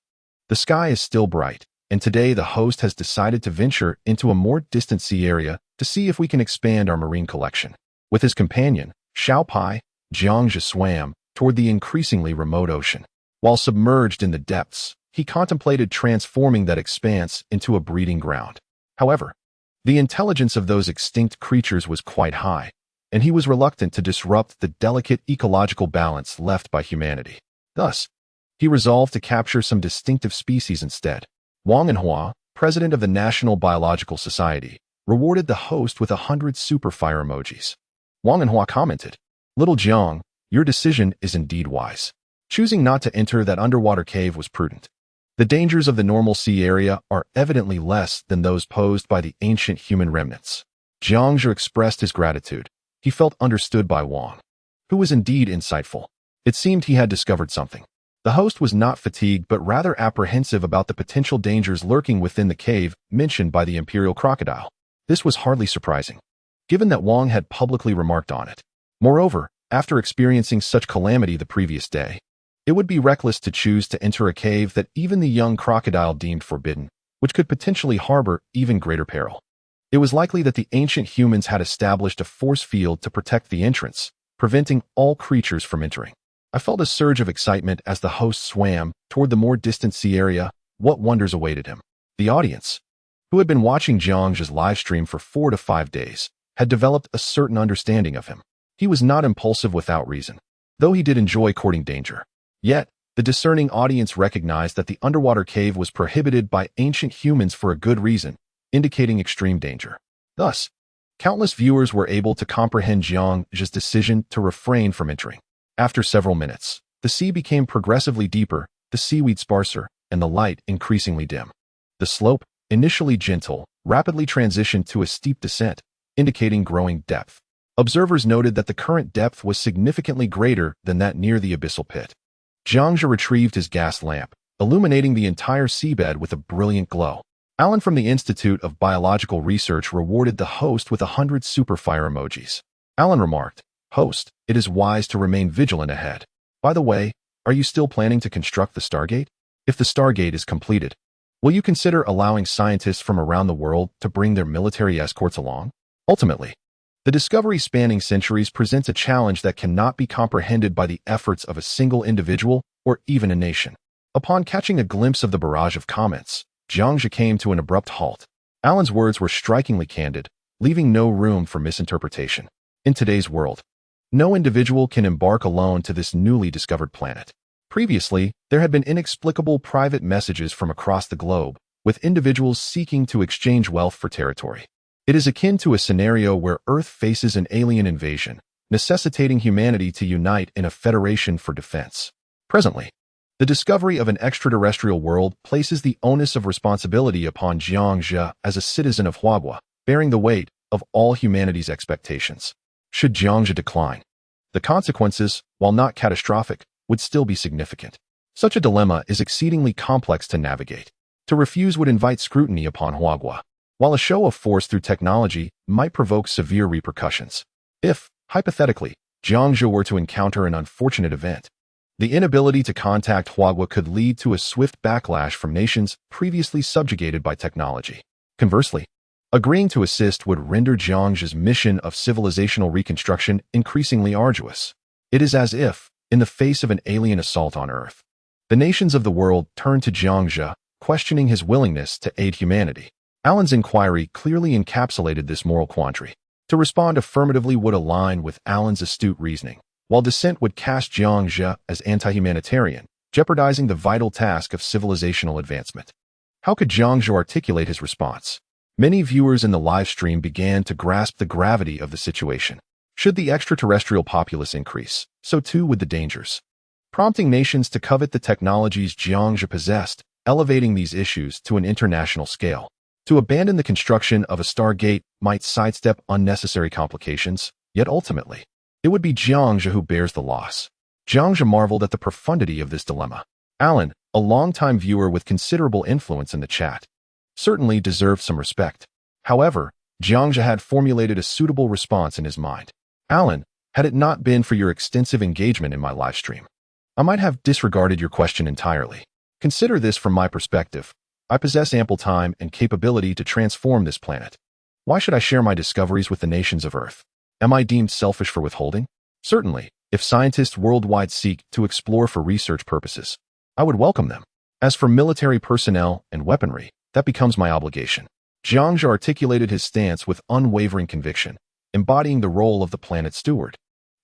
the sky is still bright, and today the host has decided to venture into a more distant sea area to see if we can expand our marine collection. With his companion, Xiao Pai, Jiangxia swam toward the increasingly remote ocean. While submerged in the depths, he contemplated transforming that expanse into a breeding ground. However, the intelligence of those extinct creatures was quite high, and he was reluctant to disrupt the delicate ecological balance left by humanity. Thus, he resolved to capture some distinctive species instead. Wang Enhua, president of the National Biological Society, rewarded the host with 100 super fire emojis. Wang Enhua commented, "Little Jiang, your decision is indeed wise. Choosing not to enter that underwater cave was prudent. The dangers of the normal sea area are evidently less than those posed by the ancient human remnants." Jiangxia expressed his gratitude. He felt understood by Wang, who was indeed insightful. It seemed he had discovered something. The host was not fatigued but rather apprehensive about the potential dangers lurking within the cave mentioned by the imperial crocodile. This was hardly surprising, given that Wang had publicly remarked on it. Moreover, after experiencing such calamity the previous day, it would be reckless to choose to enter a cave that even the young crocodile deemed forbidden, which could potentially harbor even greater peril. It was likely that the ancient humans had established a force field to protect the entrance, preventing all creatures from entering. I felt a surge of excitement as the host swam toward the more distant sea area. What wonders awaited him? The audience, who had been watching Jiangxia's live stream for 4 to 5 days, had developed a certain understanding of him. He was not impulsive without reason, though he did enjoy courting danger. Yet, the discerning audience recognized that the underwater cave was prohibited by ancient humans for a good reason, indicating extreme danger. Thus, countless viewers were able to comprehend Jiangxia's decision to refrain from entering. After several minutes, the sea became progressively deeper, the seaweed sparser, and the light increasingly dim. The slope, initially gentle, rapidly transitioned to a steep descent, indicating growing depth. Observers noted that the current depth was significantly greater than that near the abyssal pit. Jiangxia retrieved his gas lamp, illuminating the entire seabed with a brilliant glow. Alan from the Institute of Biological Research rewarded the host with 100 super fire emojis. Alan remarked, Host, it is wise to remain vigilant ahead. By the way, are you still planning to construct the Stargate? If the Stargate is completed, will you consider allowing scientists from around the world to bring their military escorts along? Ultimately, the discovery spanning centuries presents a challenge that cannot be comprehended by the efforts of a single individual or even a nation. Upon catching a glimpse of the barrage of comments, Jiang Zhe came to an abrupt halt. Alan's words were strikingly candid, leaving no room for misinterpretation. In today's world, no individual can embark alone to this newly discovered planet. Previously, there had been inexplicable private messages from across the globe, with individuals seeking to exchange wealth for territory. It is akin to a scenario where Earth faces an alien invasion, necessitating humanity to unite in a federation for defense. Presently, the discovery of an extraterrestrial world places the onus of responsibility upon Jiang Zhe as a citizen of Huagua, bearing the weight of all humanity's expectations. Should Jiang Zhe decline, the consequences, while not catastrophic, would still be significant. Such a dilemma is exceedingly complex to navigate. To refuse would invite scrutiny upon Huagua, while a show of force through technology might provoke severe repercussions. If, hypothetically, Jiang Zhe were to encounter an unfortunate event, the inability to contact Huagua could lead to a swift backlash from nations previously subjugated by technology. Conversely, agreeing to assist would render Jiang Zhe's mission of civilizational reconstruction increasingly arduous. It is as if, in the face of an alien assault on Earth, the nations of the world turned to Jiang Zhe, questioning his willingness to aid humanity. Alan's inquiry clearly encapsulated this moral quandary. To respond affirmatively would align with Alan's astute reasoning, while dissent would cast Jiang Zhe as anti-humanitarian, jeopardizing the vital task of civilizational advancement. How could Jiang Zhe articulate his response? Many viewers in the live stream began to grasp the gravity of the situation. Should the extraterrestrial populace increase, so too would the dangers, prompting nations to covet the technologies Jiang Zhe possessed, elevating these issues to an international scale. To abandon the construction of a Stargate might sidestep unnecessary complications, yet ultimately, it would be Jiang Zhe who bears the loss. Jiang Zhe marveled at the profundity of this dilemma. Alan, a longtime viewer with considerable influence in the chat, certainly deserved some respect. However, Jiang Zhe had formulated a suitable response in his mind. Alan, had it not been for your extensive engagement in my live stream, I might have disregarded your question entirely. Consider this from my perspective. I possess ample time and capability to transform this planet. Why should I share my discoveries with the nations of Earth? Am I deemed selfish for withholding? Certainly, if scientists worldwide seek to explore for research purposes, I would welcome them. As for military personnel and weaponry, that becomes my obligation. Jiang Zhe articulated his stance with unwavering conviction, embodying the role of the planet's steward,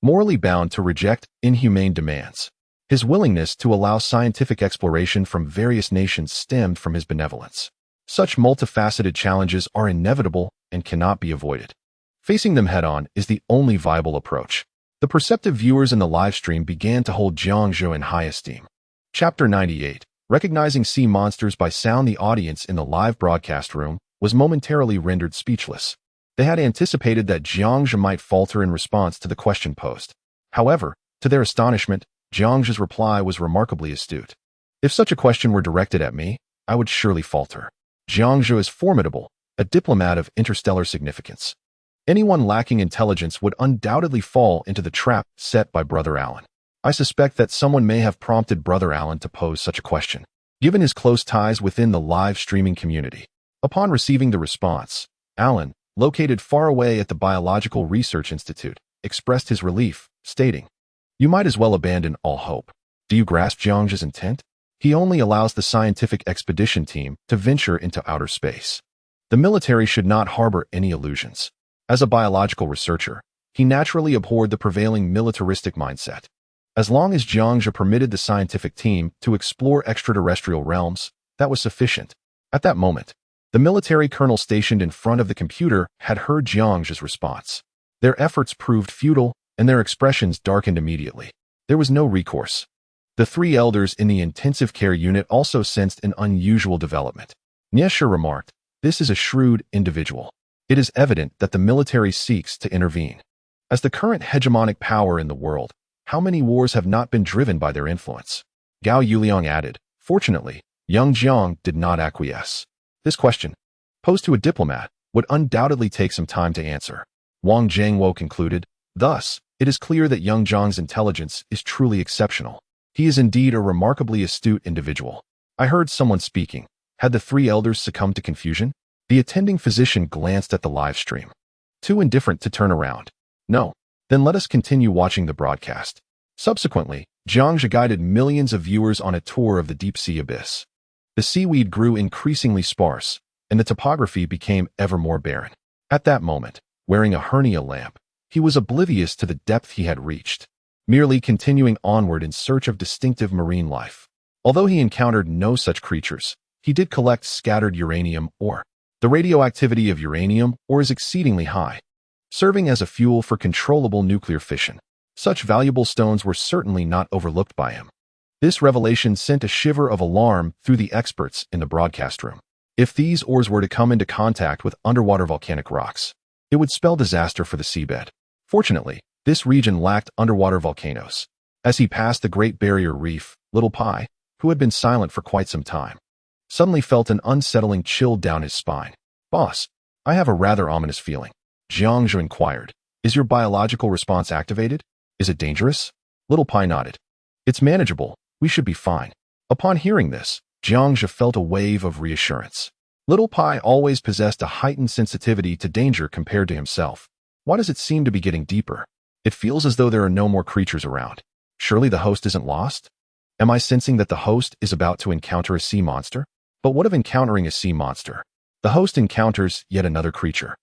morally bound to reject inhumane demands. His willingness to allow scientific exploration from various nations stemmed from his benevolence. Such multifaceted challenges are inevitable and cannot be avoided. Facing them head-on is the only viable approach. The perceptive viewers in the live stream began to hold Jiang Zhe in high esteem. Chapter 98. Recognizing sea monsters by sound. The audience in the live broadcast room was momentarily rendered speechless. They had anticipated that Jiang Zhe might falter in response to the question posed. However, to their astonishment, Jiang Zhe's reply was remarkably astute. If such a question were directed at me, I would surely falter. Jiang Zhe is formidable, a diplomat of interstellar significance. Anyone lacking intelligence would undoubtedly fall into the trap set by Brother Alan. I suspect that someone may have prompted Brother Alan to pose such a question, given his close ties within the live streaming community. Upon receiving the response, Alan, located far away at the Biological Research Institute, expressed his relief, stating, "You might as well abandon all hope." Do you grasp Jiang Zhe's intent? He only allows the scientific expedition team to venture into outer space. The military should not harbor any illusions. As a biological researcher, he naturally abhorred the prevailing militaristic mindset. As long as Jiang Zhe permitted the scientific team to explore extraterrestrial realms, that was sufficient. At that moment, the military colonel stationed in front of the computer had heard Jiang Zhe's response. Their efforts proved futile, and their expressions darkened immediately. There was no recourse. The three elders in the intensive care unit also sensed an unusual development. Niesha remarked, "This is a shrewd individual. It is evident that the military seeks to intervene. As the current hegemonic power in the world, how many wars have not been driven by their influence?" Gao Yuliang added, "Fortunately, young Jiang did not acquiesce." This question, posed to a diplomat, would undoubtedly take some time to answer. Wang Jiangwo concluded, "Thus, It is clear that young Zhang's intelligence is truly exceptional. He is indeed a remarkably astute individual. I heard someone speaking. Had the three elders succumbed to confusion? The attending physician glanced at the live stream. Too indifferent to turn around. No. Then let us continue watching the broadcast. Subsequently, Zhang guided millions of viewers on a tour of the deep-sea abyss. The seaweed grew increasingly sparse, and the topography became ever more barren. At that moment, wearing a hernia lamp, he was oblivious to the depth he had reached, merely continuing onward in search of distinctive marine life. Although he encountered no such creatures, he did collect scattered uranium ore. The radioactivity of uranium ore is exceedingly high, serving as a fuel for controllable nuclear fission. Such valuable stones were certainly not overlooked by him. This revelation sent a shiver of alarm through the experts in the broadcast room. If these ores were to come into contact with underwater volcanic rocks, it would spell disaster for the seabed. Fortunately, this region lacked underwater volcanoes. As he passed the Great Barrier Reef, Little Pai, who had been silent for quite some time, suddenly felt an unsettling chill down his spine. "Boss, I have a rather ominous feeling." Jiang Zhu inquired. "Is your biological response activated? Is it dangerous?" Little Pai nodded. "It's manageable. We should be fine." Upon hearing this, Jiang Zhu felt a wave of reassurance. Little Pai always possessed a heightened sensitivity to danger compared to himself. Why does it seem to be getting deeper? It feels as though there are no more creatures around. Surely the host isn't lost? Am I sensing that the host is about to encounter a sea monster? But what of encountering a sea monster? The host encounters yet another creature,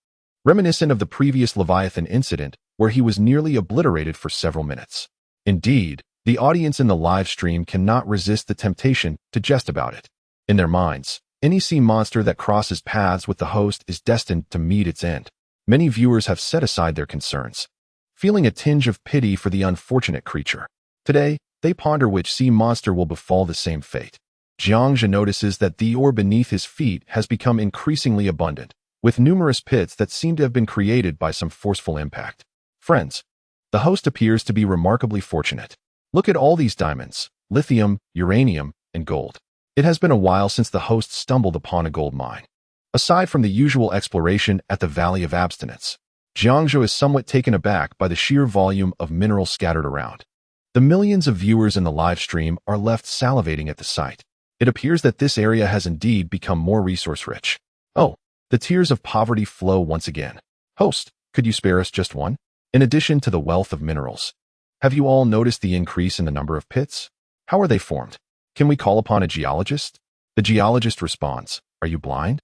reminiscent of the previous Leviathan incident where he was nearly obliterated for several minutes. Indeed, the audience in the live stream cannot resist the temptation to jest about it. In their minds, any sea monster that crosses paths with the host is destined to meet its end. Many viewers have set aside their concerns, feeling a tinge of pity for the unfortunate creature. Today, they ponder which sea monster will befall the same fate. Jiang Zhu notices that the ore beneath his feet has become increasingly abundant, with numerous pits that seem to have been created by some forceful impact. Friends, the host appears to be remarkably fortunate. Look at all these diamonds, lithium, uranium, and gold. It has been a while since the host stumbled upon a gold mine. Aside from the usual exploration at the Valley of Abstinence, Jiang Zhu is somewhat taken aback by the sheer volume of minerals scattered around. The millions of viewers in the live stream are left salivating at the sight. It appears that this area has indeed become more resource-rich. Oh, the tears of poverty flow once again. Host, could you spare us just one? In addition to the wealth of minerals, have you all noticed the increase in the number of pits? How are they formed? Can we call upon a geologist? The geologist responds, "Are you blind?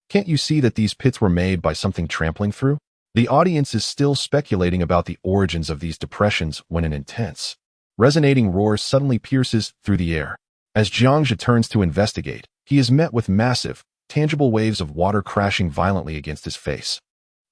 Can't you see that these pits were made by something trampling through?" The audience is still speculating about the origins of these depressions when an intense, resonating roar suddenly pierces through the air. As Jiang Zhu turns to investigate, he is met with massive, tangible waves of water crashing violently against his face.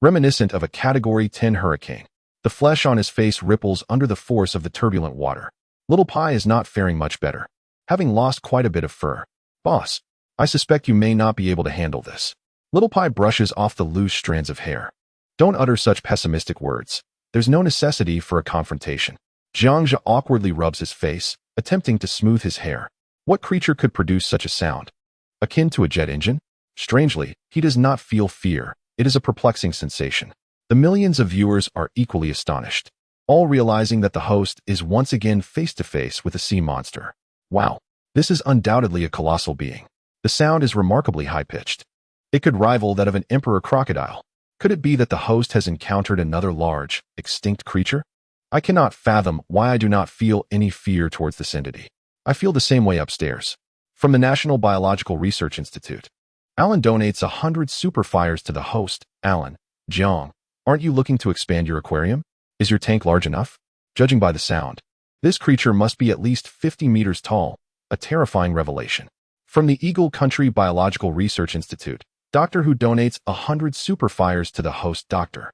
Reminiscent of a Category 10 hurricane, the flesh on his face ripples under the force of the turbulent water. Little Pai is not faring much better, having lost quite a bit of fur. "Boss, I suspect you may not be able to handle this." Little Pai brushes off the loose strands of hair. "Don't utter such pessimistic words. There's no necessity for a confrontation." Jiang Zhu awkwardly rubs his face, attempting to smooth his hair. What creature could produce such a sound? Akin to a jet engine? Strangely, he does not feel fear. It is a perplexing sensation. The millions of viewers are equally astonished, all realizing that the host is once again face-to-face with a sea monster. Wow, this is undoubtedly a colossal being. The sound is remarkably high-pitched. It could rival that of an emperor crocodile. Could it be that the host has encountered another large, extinct creature? I cannot fathom why I do not feel any fear towards this entity. I feel the same way upstairs. From the National Biological Research Institute. Alan donates 100 superfires to the host. Alan, Jiang, aren't you looking to expand your aquarium? Is your tank large enough? Judging by the sound, this creature must be at least 50 meters tall, a terrifying revelation. From the Eagle Country Biological Research Institute, Doctor Who donates 100 superfires to the host Doctor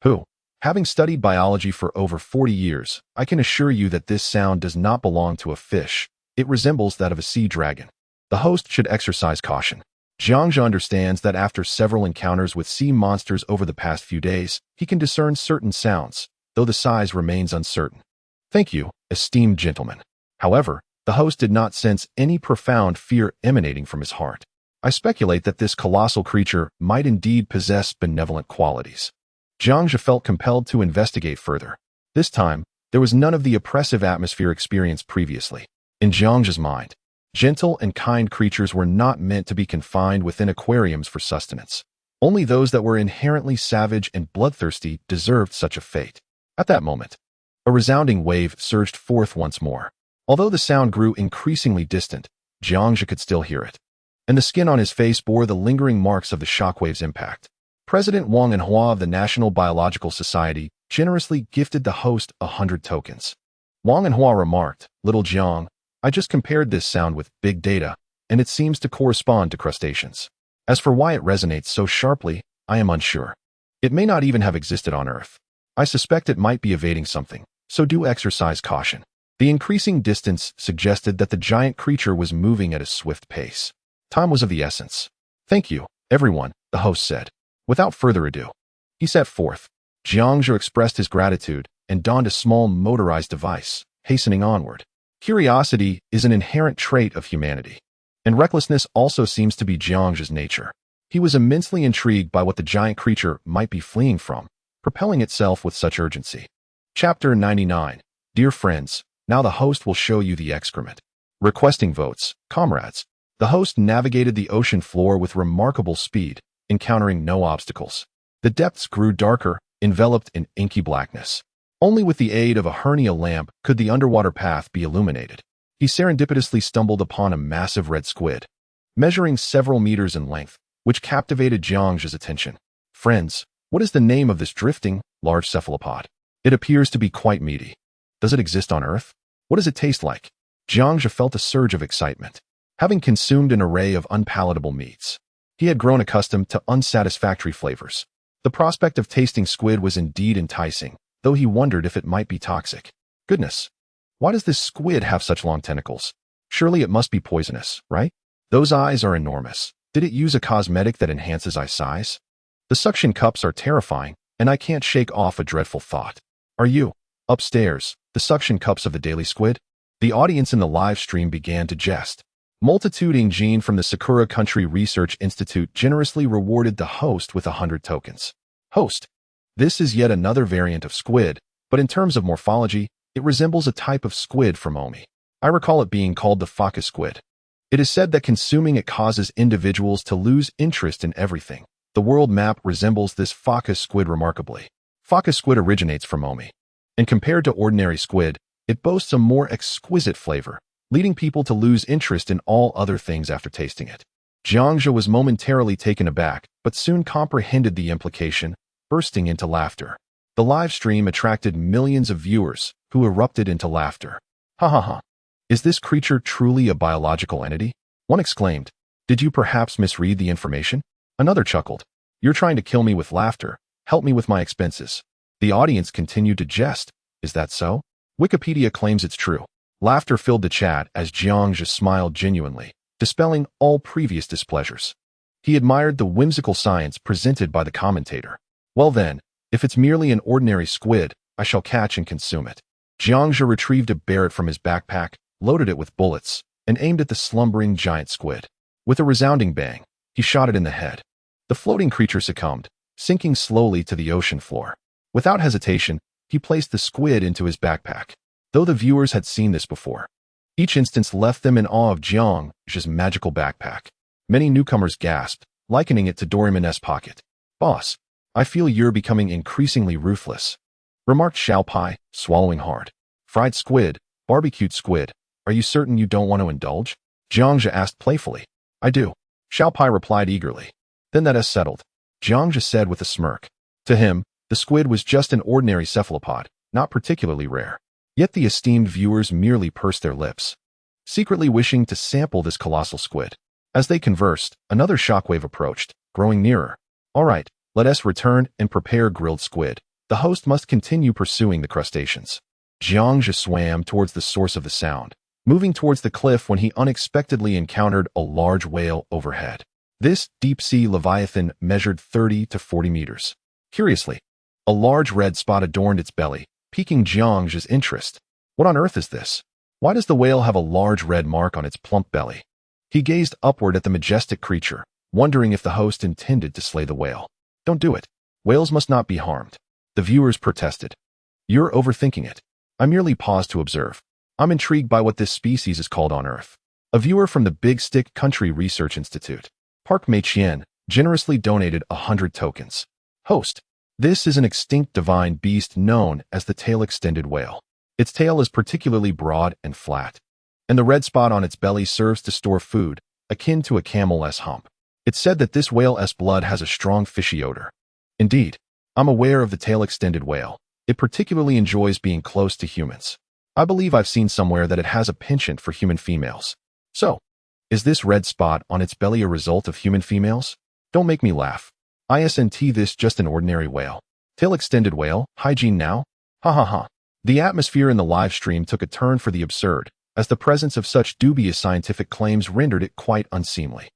Who. Having studied biology for over 40 years, I can assure you that this sound does not belong to a fish. It resembles that of a sea dragon. The host should exercise caution. Jiang Zhu understands that after several encounters with sea monsters over the past few days, he can discern certain sounds, though the size remains uncertain. Thank you, esteemed gentlemen. However, the host did not sense any profound fear emanating from his heart. I speculate that this colossal creature might indeed possess benevolent qualities. Jiang Zhu felt compelled to investigate further. This time, there was none of the oppressive atmosphere experienced previously. In Jiang's mind, gentle and kind creatures were not meant to be confined within aquariums for sustenance. Only those that were inherently savage and bloodthirsty deserved such a fate. At that moment, a resounding wave surged forth once more. Although the sound grew increasingly distant, Jiangja could still hear it, and the skin on his face bore the lingering marks of the shockwave's impact. President Wang Anhua of the National Biological Society generously gifted the host 100 tokens. Wang Anhua remarked, "Little Jiang, I just compared this sound with big data, and it seems to correspond to crustaceans. As for why it resonates so sharply, I am unsure. It may not even have existed on Earth. I suspect it might be evading something, so do exercise caution." The increasing distance suggested that the giant creature was moving at a swift pace. Time was of the essence. "Thank you, everyone," the host said. Without further ado, he set forth. Jiangja expressed his gratitude and donned a small motorized device, hastening onward. Curiosity is an inherent trait of humanity, and recklessness also seems to be Jiangja's nature. He was immensely intrigued by what the giant creature might be fleeing from, propelling itself with such urgency. Chapter 99. Dear friends, now the host will show you the excrement. Requesting votes, comrades. The host navigated the ocean floor with remarkable speed, encountering no obstacles. The depths grew darker, enveloped in inky blackness. Only with the aid of a hernia lamp could the underwater path be illuminated. He serendipitously stumbled upon a massive red squid, measuring several meters in length, which captivated Jiangja's attention. "Friends, what is the name of this drifting, large cephalopod? It appears to be quite meaty. Does it exist on Earth? What does it taste like?" Jiangja felt a surge of excitement. Having consumed an array of unpalatable meats, he had grown accustomed to unsatisfactory flavors. The prospect of tasting squid was indeed enticing, though he wondered if it might be toxic. Goodness, why does this squid have such long tentacles? Surely it must be poisonous, right? Those eyes are enormous. Did it use a cosmetic that enhances eye size? The suction cups are terrifying, and I can't shake off a dreadful thought. Are you, upstairs, the suction cups of the Daily Squid? The audience in the live stream began to jest. Multitude Jean from the Sakura Country Research Institute generously rewarded the host with 100 tokens. Host. This is yet another variant of squid, but in terms of morphology, it resembles a type of squid from Omi. I recall it being called the phoca squid. It is said that consuming it causes individuals to lose interest in everything. The world map resembles this phoca squid remarkably. Phoca squid originates from Omi, and compared to ordinary squid, it boasts a more exquisite flavor, leading people to lose interest in all other things after tasting it. Jiangja was momentarily taken aback, but soon comprehended the implication, bursting into laughter. The live stream attracted millions of viewers, who erupted into laughter. "Ha ha ha. Is this creature truly a biological entity?" One exclaimed. "Did you perhaps misread the information?" Another chuckled. "You're trying to kill me with laughter. Help me with my expenses." The audience continued to jest. "Is that so?" Wikipedia claims it's true. Laughter filled the chat as Jiangja smiled genuinely, dispelling all previous displeasures. He admired the whimsical science presented by the commentator. "Well then, if it's merely an ordinary squid, I shall catch and consume it." Jiangja retrieved a Barrett from his backpack, loaded it with bullets, and aimed at the slumbering giant squid. With a resounding bang, he shot it in the head. The floating creature succumbed, sinking slowly to the ocean floor. Without hesitation, he placed the squid into his backpack. Though the viewers had seen this before, each instance left them in awe of Jiangja's magical backpack. Many newcomers gasped, likening it to Doraemon's pocket. "Boss, I feel you're becoming increasingly ruthless," remarked Xiaopai, swallowing hard. "Fried squid, barbecued squid, are you certain you don't want to indulge?" Jiangja asked playfully. "I do," Xiaopai replied eagerly. "Then that is settled," Jiangja said with a smirk. To him, the squid was just an ordinary cephalopod, not particularly rare. Yet the esteemed viewers merely pursed their lips, secretly wishing to sample this colossal squid. As they conversed, another shockwave approached, growing nearer. "All right, let us return and prepare grilled squid. The host must continue pursuing the crustaceans." Jiangja swam towards the source of the sound, moving towards the cliff when he unexpectedly encountered a large whale overhead. This deep-sea leviathan measured 30 to 40 meters. Curiously, a large red spot adorned its belly, piquing Jiangja's interest. What on earth is this? Why does the whale have a large red mark on its plump belly? He gazed upward at the majestic creature, wondering if the host intended to slay the whale. "Don't do it. Whales must not be harmed," the viewers protested. You're overthinking it. I merely paused to observe. I'm intrigued by what this species is called on Earth. A viewer from the Big Stick Country Research Institute, Park Mei-chien, generously donated 100 tokens. Host. This is an extinct divine beast known as the tail-extended whale. Its tail is particularly broad and flat, and the red spot on its belly serves to store food, akin to a camel's hump. It's said that this whale's blood has a strong fishy odor. Indeed, I'm aware of the tail-extended whale. It particularly enjoys being close to humans. I believe I've seen somewhere that it has a penchant for human females. So, is this red spot on its belly a result of human females? Don't make me laugh. Isn't this just an ordinary whale? Tail-extended whale, hygiene now? Ha ha ha. The atmosphere in the live stream took a turn for the absurd, as the presence of such dubious scientific claims rendered it quite unseemly.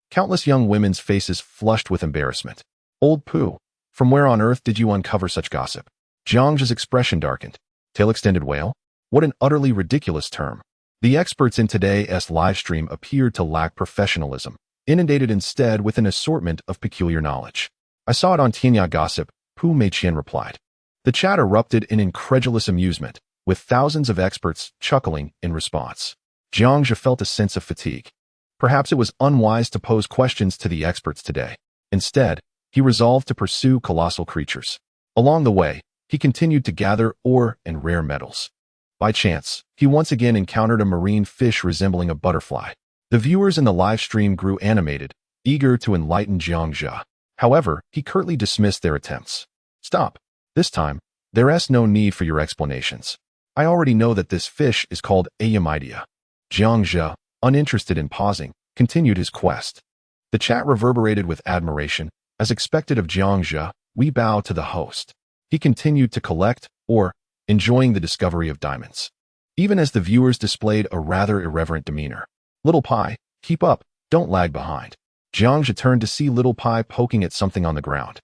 Countless young women's faces flushed with embarrassment. Old poo. From where on earth did you uncover such gossip? Jiang's expression darkened. Tail-extended whale? What an utterly ridiculous term. The experts in today's live stream appeared to lack professionalism, inundated instead with an assortment of peculiar knowledge. I saw it on Tianya Gossip, Pu Mei-chien replied. The chat erupted in incredulous amusement, with thousands of experts chuckling in response. Jiang felt a sense of fatigue. Perhaps it was unwise to pose questions to the experts today. Instead, he resolved to pursue colossal creatures. Along the way, he continued to gather ore and rare metals. By chance, he once again encountered a marine fish resembling a butterfly. The viewers in the live stream grew animated, eager to enlighten Jiang. However, he curtly dismissed their attempts. Stop. This time, there's no need for your explanations. I already know that this fish is called Ayamidea. Jiang, uninterested in pausing, continued his quest. The chat reverberated with admiration. As expected of Jiang, we bow to the host. He continued to collect, or enjoying the discovery of diamonds. Even as the viewers displayed a rather irreverent demeanor. Little Pai, keep up, don't lag behind. Jiang turned to see Little Pai poking at something on the ground.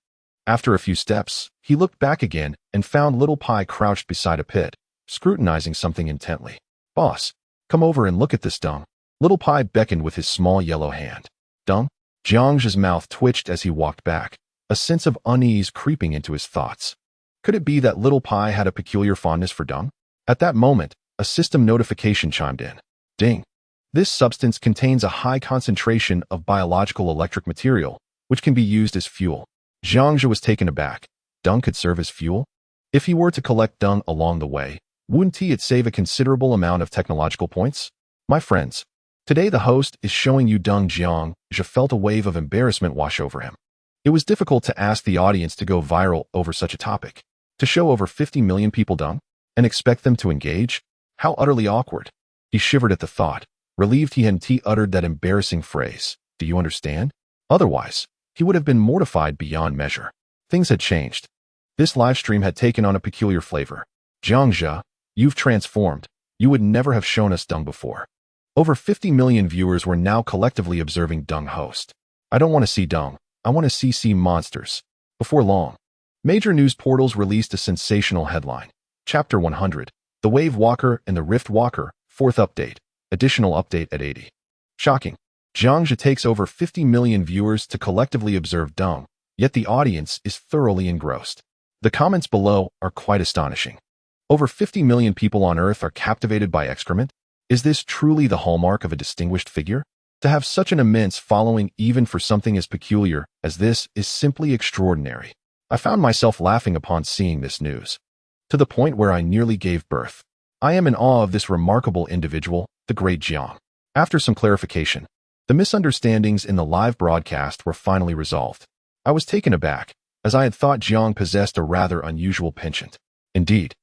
After a few steps, he looked back again and found Little Pai crouched beside a pit, scrutinizing something intently. Boss, come over and look at this dung. Little Pai beckoned with his small yellow hand. Dung? Jiang's mouth twitched as he walked back, a sense of unease creeping into his thoughts. Could it be that Little Pai had a peculiar fondness for dung? At that moment, a system notification chimed in. Ding. This substance contains a high concentration of biological electric material, which can be used as fuel. Jiang was taken aback. Dung could serve as fuel? If he were to collect dung along the way, wouldn't it save a considerable amount of technological points? My friends, today the host is showing you dung. Jiang felt a wave of embarrassment wash over him. It was difficult to ask the audience to go viral over such a topic. To show over 50 million people dung? And expect them to engage? How utterly awkward. He shivered at the thought, relieved he hadn't uttered that embarrassing phrase. Do you understand? Otherwise, he would have been mortified beyond measure. Things had changed. This live stream had taken on a peculiar flavor. Jiang, you've transformed. You would never have shown us dung before. Over 50 million viewers were now collectively observing dung host. I don't want to see dung. I want to see sea monsters. Before long, major news portals released a sensational headline. Chapter 100, The Wave Walker and the Rift Walker, 4th update. Additional update at 80. Shocking. Jiang takes over 50 million viewers to collectively observe dung, yet the audience is thoroughly engrossed. The comments below are quite astonishing. Over 50 million people on Earth are captivated by excrement? Is this truly the hallmark of a distinguished figure? To have such an immense following even for something as peculiar as this is simply extraordinary. I found myself laughing upon seeing this news, to the point where I nearly gave birth. I am in awe of this remarkable individual, the great Jiang. After some clarification, the misunderstandings in the live broadcast were finally resolved. I was taken aback, as I had thought Jiang possessed a rather unusual penchant. Indeed,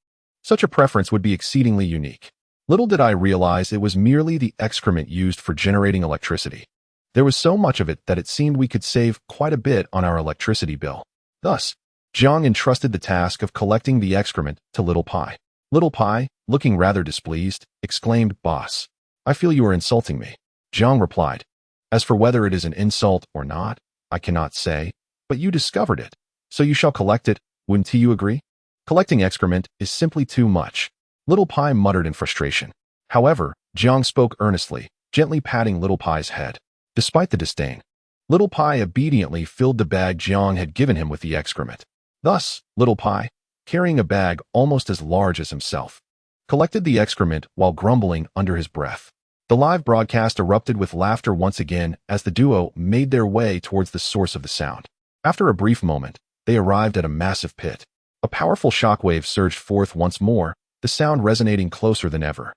such a preference would be exceedingly unique. Little did I realize it was merely the excrement used for generating electricity. There was so much of it that it seemed we could save quite a bit on our electricity bill. Thus, Jiang entrusted the task of collecting the excrement to Little Pai. Little Pai, looking rather displeased, exclaimed, Boss, I feel you are insulting me. Jiang replied, As for whether it is an insult or not, I cannot say, but you discovered it, so you shall collect it, wouldn't you agree? Collecting excrement is simply too much. Little Pai muttered in frustration. However, Jiang spoke earnestly, gently patting Little Pai's head. Despite the disdain, Little Pai obediently filled the bag Jiang had given him with the excrement. Thus, Little Pai, carrying a bag almost as large as himself, collected the excrement while grumbling under his breath. The live broadcast erupted with laughter once again as the duo made their way towards the source of the sound. After a brief moment, they arrived at a massive pit. A powerful shockwave surged forth once more, the sound resonating closer than ever.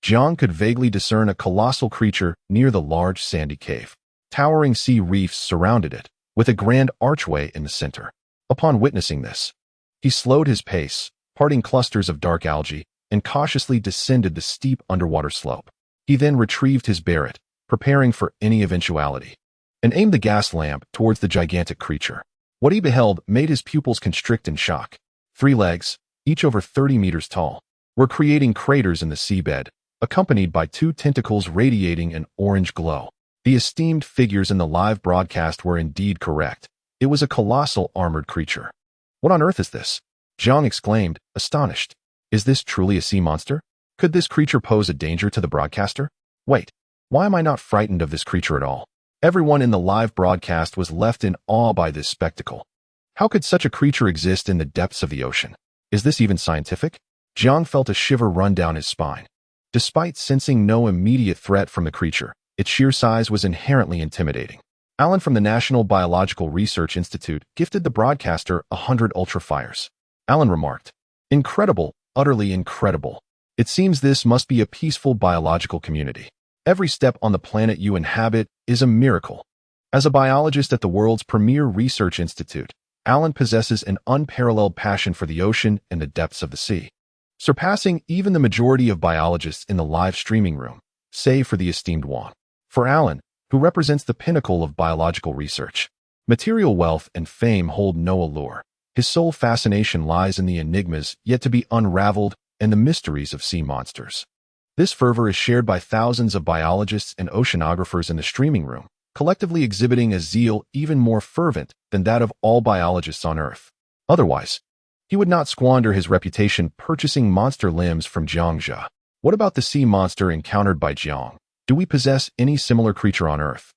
Jiang could vaguely discern a colossal creature near the large sandy cave. Towering sea reefs surrounded it, with a grand archway in the center. Upon witnessing this, he slowed his pace, parting clusters of dark algae, and cautiously descended the steep underwater slope. He then retrieved his Barrett, preparing for any eventuality, and aimed the gas lamp towards the gigantic creature. What he beheld made his pupils constrict in shock. 3 legs, each over 30 meters tall, were creating craters in the seabed, accompanied by 2 tentacles radiating an orange glow. The esteemed figures in the live broadcast were indeed correct. It was a colossal armored creature. What on earth is this? Jiang exclaimed, astonished. Is this truly a sea monster? Could this creature pose a danger to the broadcaster? Wait, why am I not frightened of this creature at all? Everyone in the live broadcast was left in awe by this spectacle. How could such a creature exist in the depths of the ocean? Is this even scientific? Jiang felt a shiver run down his spine. Despite sensing no immediate threat from the creature, its sheer size was inherently intimidating. Alan from the National Biological Research Institute gifted the broadcaster 100 ultrafires. Alan remarked, "Incredible, utterly incredible. It seems this must be a peaceful biological community. Every step on the planet you inhabit is a miracle." As a biologist at the world's premier research institute, Alan possesses an unparalleled passion for the ocean and the depths of the sea, surpassing even the majority of biologists in the live streaming room, save for the esteemed Wang. For Alan, who represents the pinnacle of biological research, material wealth and fame hold no allure. His sole fascination lies in the enigmas yet to be unraveled and the mysteries of sea monsters. This fervor is shared by thousands of biologists and oceanographers in the streaming room, collectively exhibiting a zeal even more fervent than that of all biologists on Earth. Otherwise, he would not squander his reputation purchasing monster limbs from Jiangxia. What about the sea monster encountered by Jiang? Do we possess any similar creature on Earth?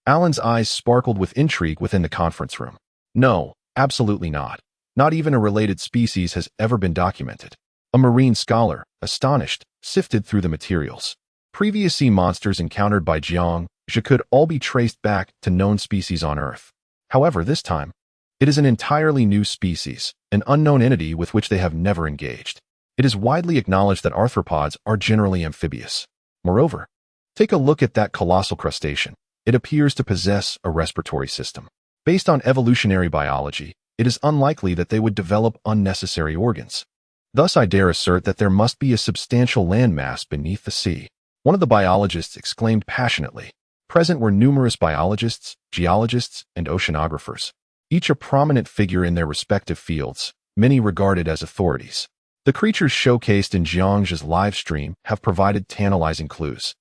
Alan's eyes sparkled with intrigue within the conference room. No, absolutely not. Not even a related species has ever been documented. A marine scholar, astonished, sifted through the materials. Previous sea monsters encountered by Jiangxia could all be traced back to known species on Earth. However, this time, it is an entirely new species, an unknown entity with which they have never engaged. It is widely acknowledged that arthropods are generally amphibious. Moreover, take a look at that colossal crustacean. It appears to possess a respiratory system. Based on evolutionary biology, it is unlikely that they would develop unnecessary organs. Thus, I dare assert that there must be a substantial landmass beneath the sea. One of the biologists exclaimed passionately. Present were numerous biologists, geologists, and oceanographers, each a prominent figure in their respective fields, many regarded as authorities. The creatures showcased in Jiangxia's live stream have provided tantalizing clues,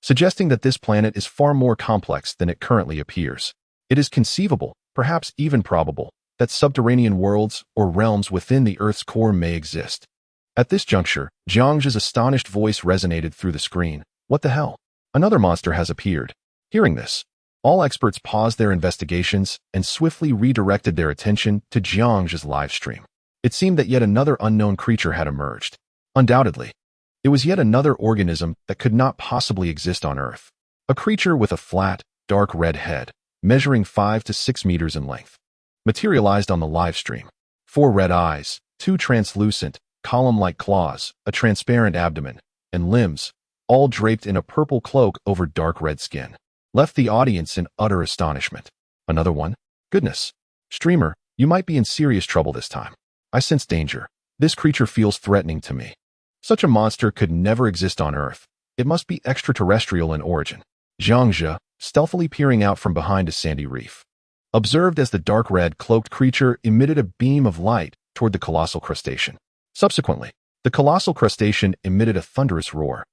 suggesting that this planet is far more complex than it currently appears. It is conceivable, perhaps even probable, that subterranean worlds or realms within the Earth's core may exist. At this juncture, Jiangxia's astonished voice resonated through the screen. What the hell? Another monster has appeared. Hearing this, all experts paused their investigations and swiftly redirected their attention to Jiangxia's live stream. It seemed that yet another unknown creature had emerged. Undoubtedly, it was yet another organism that could not possibly exist on Earth. A creature with a flat, dark red head, measuring 5 to 6 meters in length, materialized on the live stream. 4 red eyes, 2 translucent, column-like claws, a transparent abdomen, and limbs, all draped in a purple cloak over dark red skin, left the audience in utter astonishment. Another one? Goodness. Streamer, you might be in serious trouble this time. I sense danger. This creature feels threatening to me. Such a monster could never exist on Earth. It must be extraterrestrial in origin. Jiangxia, stealthily peering out from behind a sandy reef, observed as the dark red cloaked creature emitted a beam of light toward the colossal crustacean. Subsequently, the colossal crustacean emitted a thunderous roar,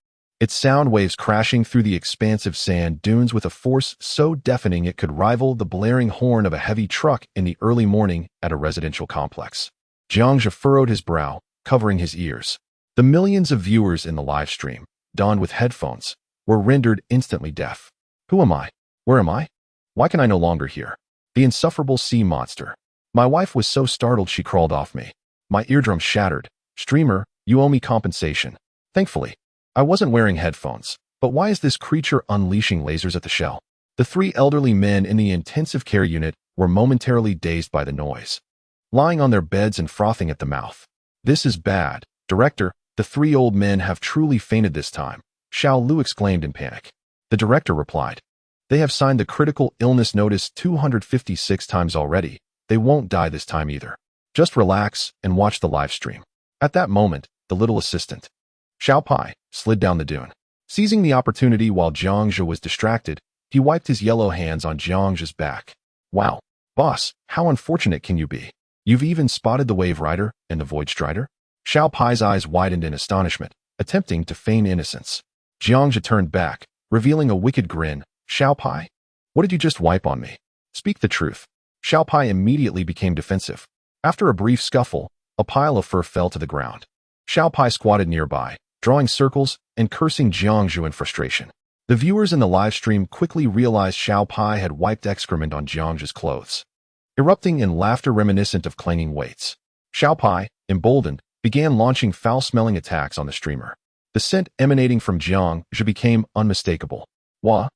its sound waves crashing through the expansive sand dunes with a force so deafening it could rival the blaring horn of a heavy truck in the early morning at a residential complex. Jiangxia furrowed his brow, covering his ears. The millions of viewers in the live stream, donned with headphones, were rendered instantly deaf. Who am I? Where am I? Why can I no longer hear? The insufferable sea monster. My wife was so startled she crawled off me. My eardrum shattered. Streamer, you owe me compensation. Thankfully, I wasn't wearing headphones. But why is this creature unleashing lasers at the shell? The three elderly men in the intensive care unit were momentarily dazed by the noise, lying on their beds and frothing at the mouth. This is bad. Director, the three old men have truly fainted this time, Xiao Lu exclaimed in panic. The director replied, they have signed the critical illness notice 256 times already. They won't die this time either. Just relax and watch the live stream. At that moment, the little assistant, Xiao Pai, slid down the dune. Seizing the opportunity while Jiangzhe was distracted, he wiped his yellow hands on Jiangzhe's back. Wow, boss, how unfortunate can you be? You've even spotted the Wave Rider and the Void Strider? Xiao Pai's eyes widened in astonishment, attempting to feign innocence. Jiangzhe turned back, revealing a wicked grin. Xiao Pai, what did you just wipe on me? Speak the truth. Xiao Pai immediately became defensive. After a brief scuffle, a pile of fur fell to the ground. Xiao Pai squatted nearby, drawing circles and cursing Jiangzhe in frustration. The viewers in the live stream quickly realized Xiao Pai had wiped excrement on Jiangzhe's clothes. Erupting in laughter reminiscent of clanging weights, Xiao Pai, emboldened, began launching foul-smelling attacks on the streamer. The scent emanating from Jiangzhe became unmistakable. Wah!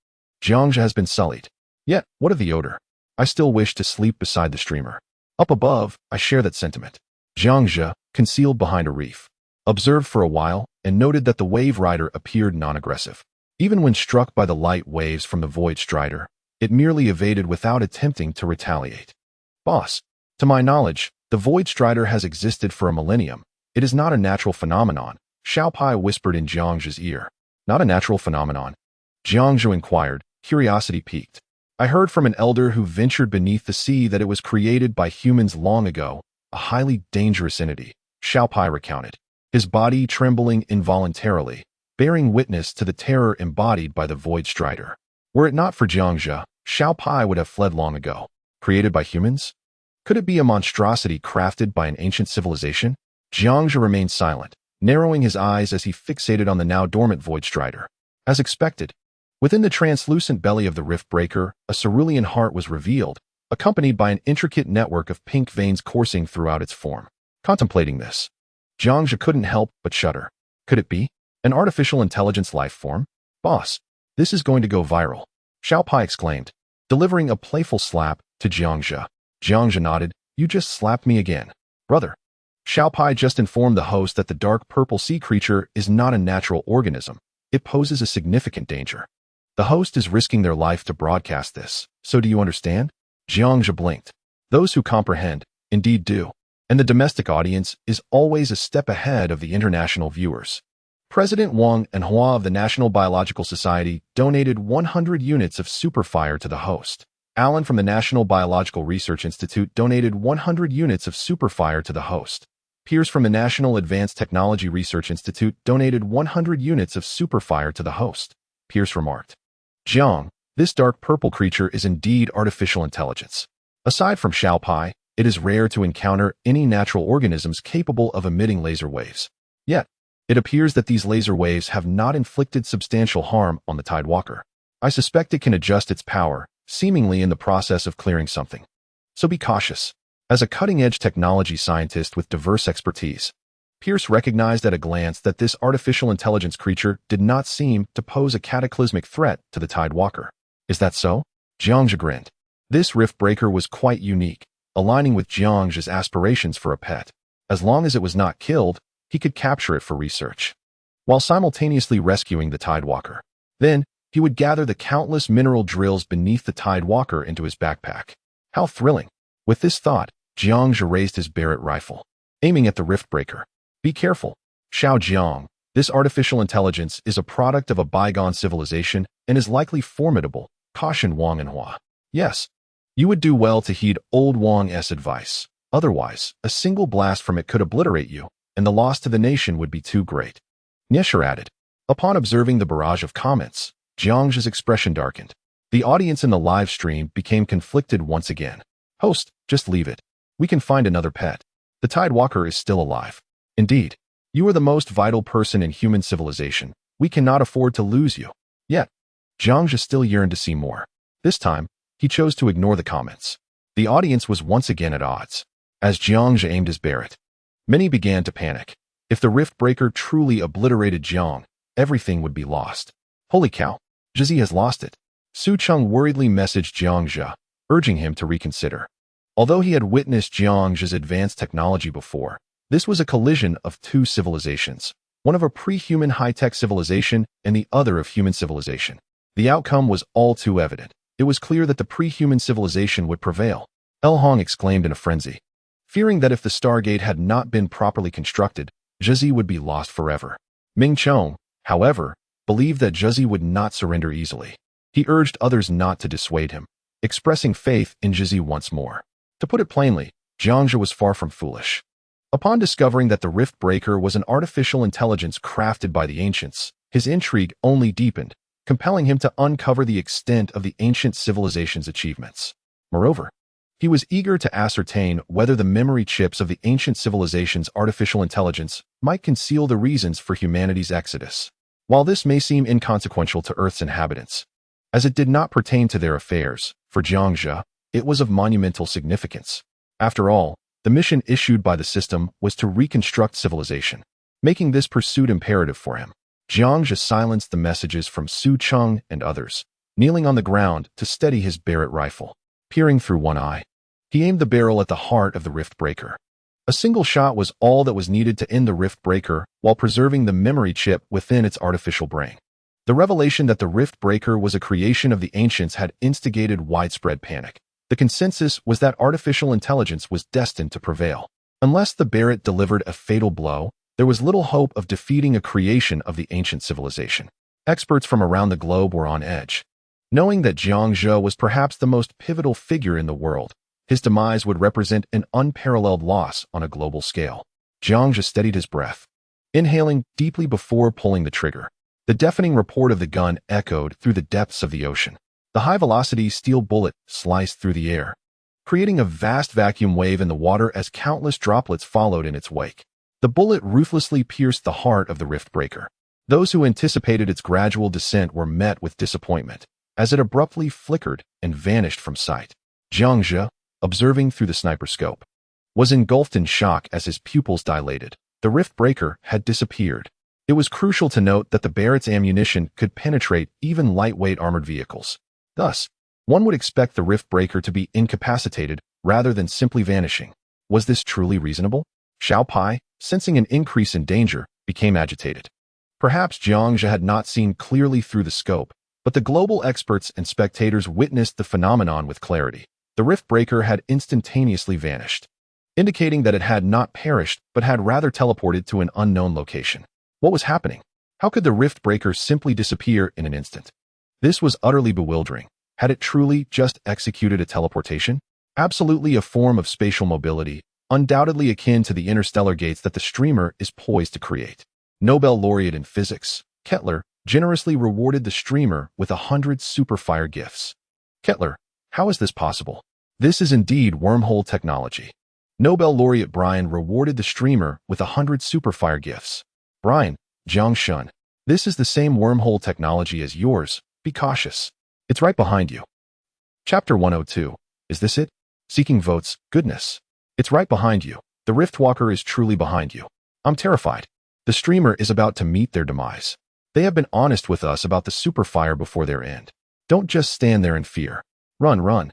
Jiangzhe has been sullied. Yet, what of the odor? I still wish to sleep beside the streamer. Up above, I share that sentiment. Jiangzhe, concealed behind a reef, observed for a while and noted that the Wave Rider appeared non-aggressive. Even when struck by the light waves from the Void Strider, it merely evaded without attempting to retaliate. Boss, to my knowledge, the Void Strider has existed for a millennium. It is not a natural phenomenon, Xiao Pai whispered in Jiangzhe's ear. Not a natural phenomenon? Jiangzhe inquired, curiosity piqued. I heard from an elder who ventured beneath the sea that it was created by humans long ago, a highly dangerous entity, Xiao Pai recounted, his body trembling involuntarily, bearing witness to the terror embodied by the Void Strider. Were it not for Jiangzhe, Xiao Pai would have fled long ago. Created by humans? Could it be a monstrosity crafted by an ancient civilization? Jiangzhe remained silent, narrowing his eyes as he fixated on the now dormant Void Strider. As expected, within the translucent belly of the Rift Breaker, a cerulean heart was revealed, accompanied by an intricate network of pink veins coursing throughout its form. Contemplating this, Jiangzhe couldn't help but shudder. Could it be an artificial intelligence life form? Boss, this is going to go viral, Xiao Pai exclaimed, delivering a playful slap to Jiangzhe. Jiangzhe nodded. You just slapped me again. Brother. Xiao Pai just informed the host that the dark purple sea creature is not a natural organism. It poses a significant danger. The host is risking their life to broadcast this. So do you understand? Jiangzhe blinked. Those who comprehend, indeed do. And the domestic audience is always a step ahead of the international viewers. President Wang and Hua of the National Biological Society donated 100 units of Superfire to the host. Alan from the National Biological Research Institute donated 100 units of Superfire to the host. Pierce from the National Advanced Technology Research Institute donated 100 units of Superfire to the host. Pierce remarked, Jiang, this dark purple creature is indeed artificial intelligence. Aside from Xiao Pai, it is rare to encounter any natural organisms capable of emitting laser waves. Yet, it appears that these laser waves have not inflicted substantial harm on the Tidewalker. I suspect it can adjust its power, seemingly in the process of clearing something. So be cautious. As a cutting-edge technology scientist with diverse expertise, Pierce recognized at a glance that this artificial intelligence creature did not seem to pose a cataclysmic threat to the Tidewalker. Is that so? Jiangzhe grinned. This Rift Breaker was quite unique, aligning with Jiangzhe's aspirations for a pet. As long as it was not killed, he could capture it for research, while simultaneously rescuing the Tidewalker. Then, he would gather the countless mineral drills beneath the Tidewalker into his backpack. How thrilling! With this thought, Jiangzhe raised his Barrett rifle, aiming at the Rift Breaker. Be careful, Xiao Jiang. This artificial intelligence is a product of a bygone civilization and is likely formidable, cautioned Wang and Hua. Yes, you would do well to heed old Wang's advice. Otherwise, a single blast from it could obliterate you, and the loss to the nation would be too great. Niesher added. Upon observing the barrage of comments, Jiangzhe's expression darkened. The audience in the live stream became conflicted once again. Host, just leave it. We can find another pet. The Tidewalker is still alive. Indeed, you are the most vital person in human civilization. We cannot afford to lose you. Yet, Jiangzhe still yearned to see more. This time, he chose to ignore the comments. The audience was once again at odds. As Jiangzhe aimed his Barrett, Many began to panic. If the Rift Breaker truly obliterated Jiang, everything would be lost. Holy cow, Zhi has lost it. Su Cheng worriedly messaged Jiang Zhe, urging him to reconsider. Although he had witnessed Jiang Zhe's advanced technology before, this was a collision of two civilizations, one of a pre-human high-tech civilization and the other of human civilization. The outcome was all too evident. It was clear that the pre-human civilization would prevail. El Hong exclaimed in a frenzy, fearing that if the Stargate had not been properly constructed, Zhi would be lost forever. Ming Chong, however, believed that Zhi would not surrender easily. He urged others not to dissuade him, expressing faith in Zhi once more. To put it plainly, Jiang Zhe was far from foolish. Upon discovering that the Rift Breaker was an artificial intelligence crafted by the ancients, his intrigue only deepened, compelling him to uncover the extent of the ancient civilization's achievements. Moreover, he was eager to ascertain whether the memory chips of the ancient civilization's artificial intelligence might conceal the reasons for humanity's exodus. While this may seem inconsequential to Earth's inhabitants, as it did not pertain to their affairs, for Jiang Zhe, it was of monumental significance. After all, the mission issued by the system was to reconstruct civilization, making this pursuit imperative for him. Jiang Zhe silenced the messages from Su Cheng and others, kneeling on the ground to steady his Barrett rifle. Peering through one eye, he aimed the barrel at the heart of the Rift Breaker. A single shot was all that was needed to end the Rift Breaker while preserving the memory chip within its artificial brain. The revelation that the Rift Breaker was a creation of the ancients had instigated widespread panic. The consensus was that artificial intelligence was destined to prevail. Unless the Barrett delivered a fatal blow, there was little hope of defeating a creation of the ancient civilization. Experts from around the globe were on edge. Knowing that Jiang Zhe was perhaps the most pivotal figure in the world, his demise would represent an unparalleled loss on a global scale. Jiang Zhe steadied his breath, inhaling deeply before pulling the trigger. The deafening report of the gun echoed through the depths of the ocean. The high-velocity steel bullet sliced through the air, creating a vast vacuum wave in the water as countless droplets followed in its wake. The bullet ruthlessly pierced the heart of the Rift Breaker. Those who anticipated its gradual descent were met with disappointment, as it abruptly flickered and vanished from sight. Jiang Zhe, observing through the sniper scope, was engulfed in shock as his pupils dilated. The Rift Breaker had disappeared. It was crucial to note that the Barrett's ammunition could penetrate even lightweight armored vehicles. Thus, one would expect the Rift Breaker to be incapacitated rather than simply vanishing. Was this truly reasonable? Xiao Pai, sensing an increase in danger, became agitated. Perhaps Jiang Zhe had not seen clearly through the scope, but the global experts and spectators witnessed the phenomenon with clarity. The Rift Breaker had instantaneously vanished, indicating that it had not perished but had rather teleported to an unknown location. What was happening? How could the Rift Breaker simply disappear in an instant? This was utterly bewildering. Had it truly just executed a teleportation? Absolutely a form of spatial mobility, undoubtedly akin to the interstellar gates that the streamer is poised to create. Nobel laureate in physics, Kettler, generously rewarded the streamer with 100 superfire gifts. Kettler, how is this possible? This is indeed wormhole technology. Nobel laureate Brian rewarded the streamer with 100 superfire gifts. Brian, Jiang Shun, this is the same wormhole technology as yours. Be cautious. It's right behind you. Chapter 102. Is this it? Seeking votes, goodness. It's right behind you. The Riftwalker is truly behind you. I'm terrified. The streamer is about to meet their demise. They have been honest with us about the superfire before their end. Don't just stand there in fear. Run, run.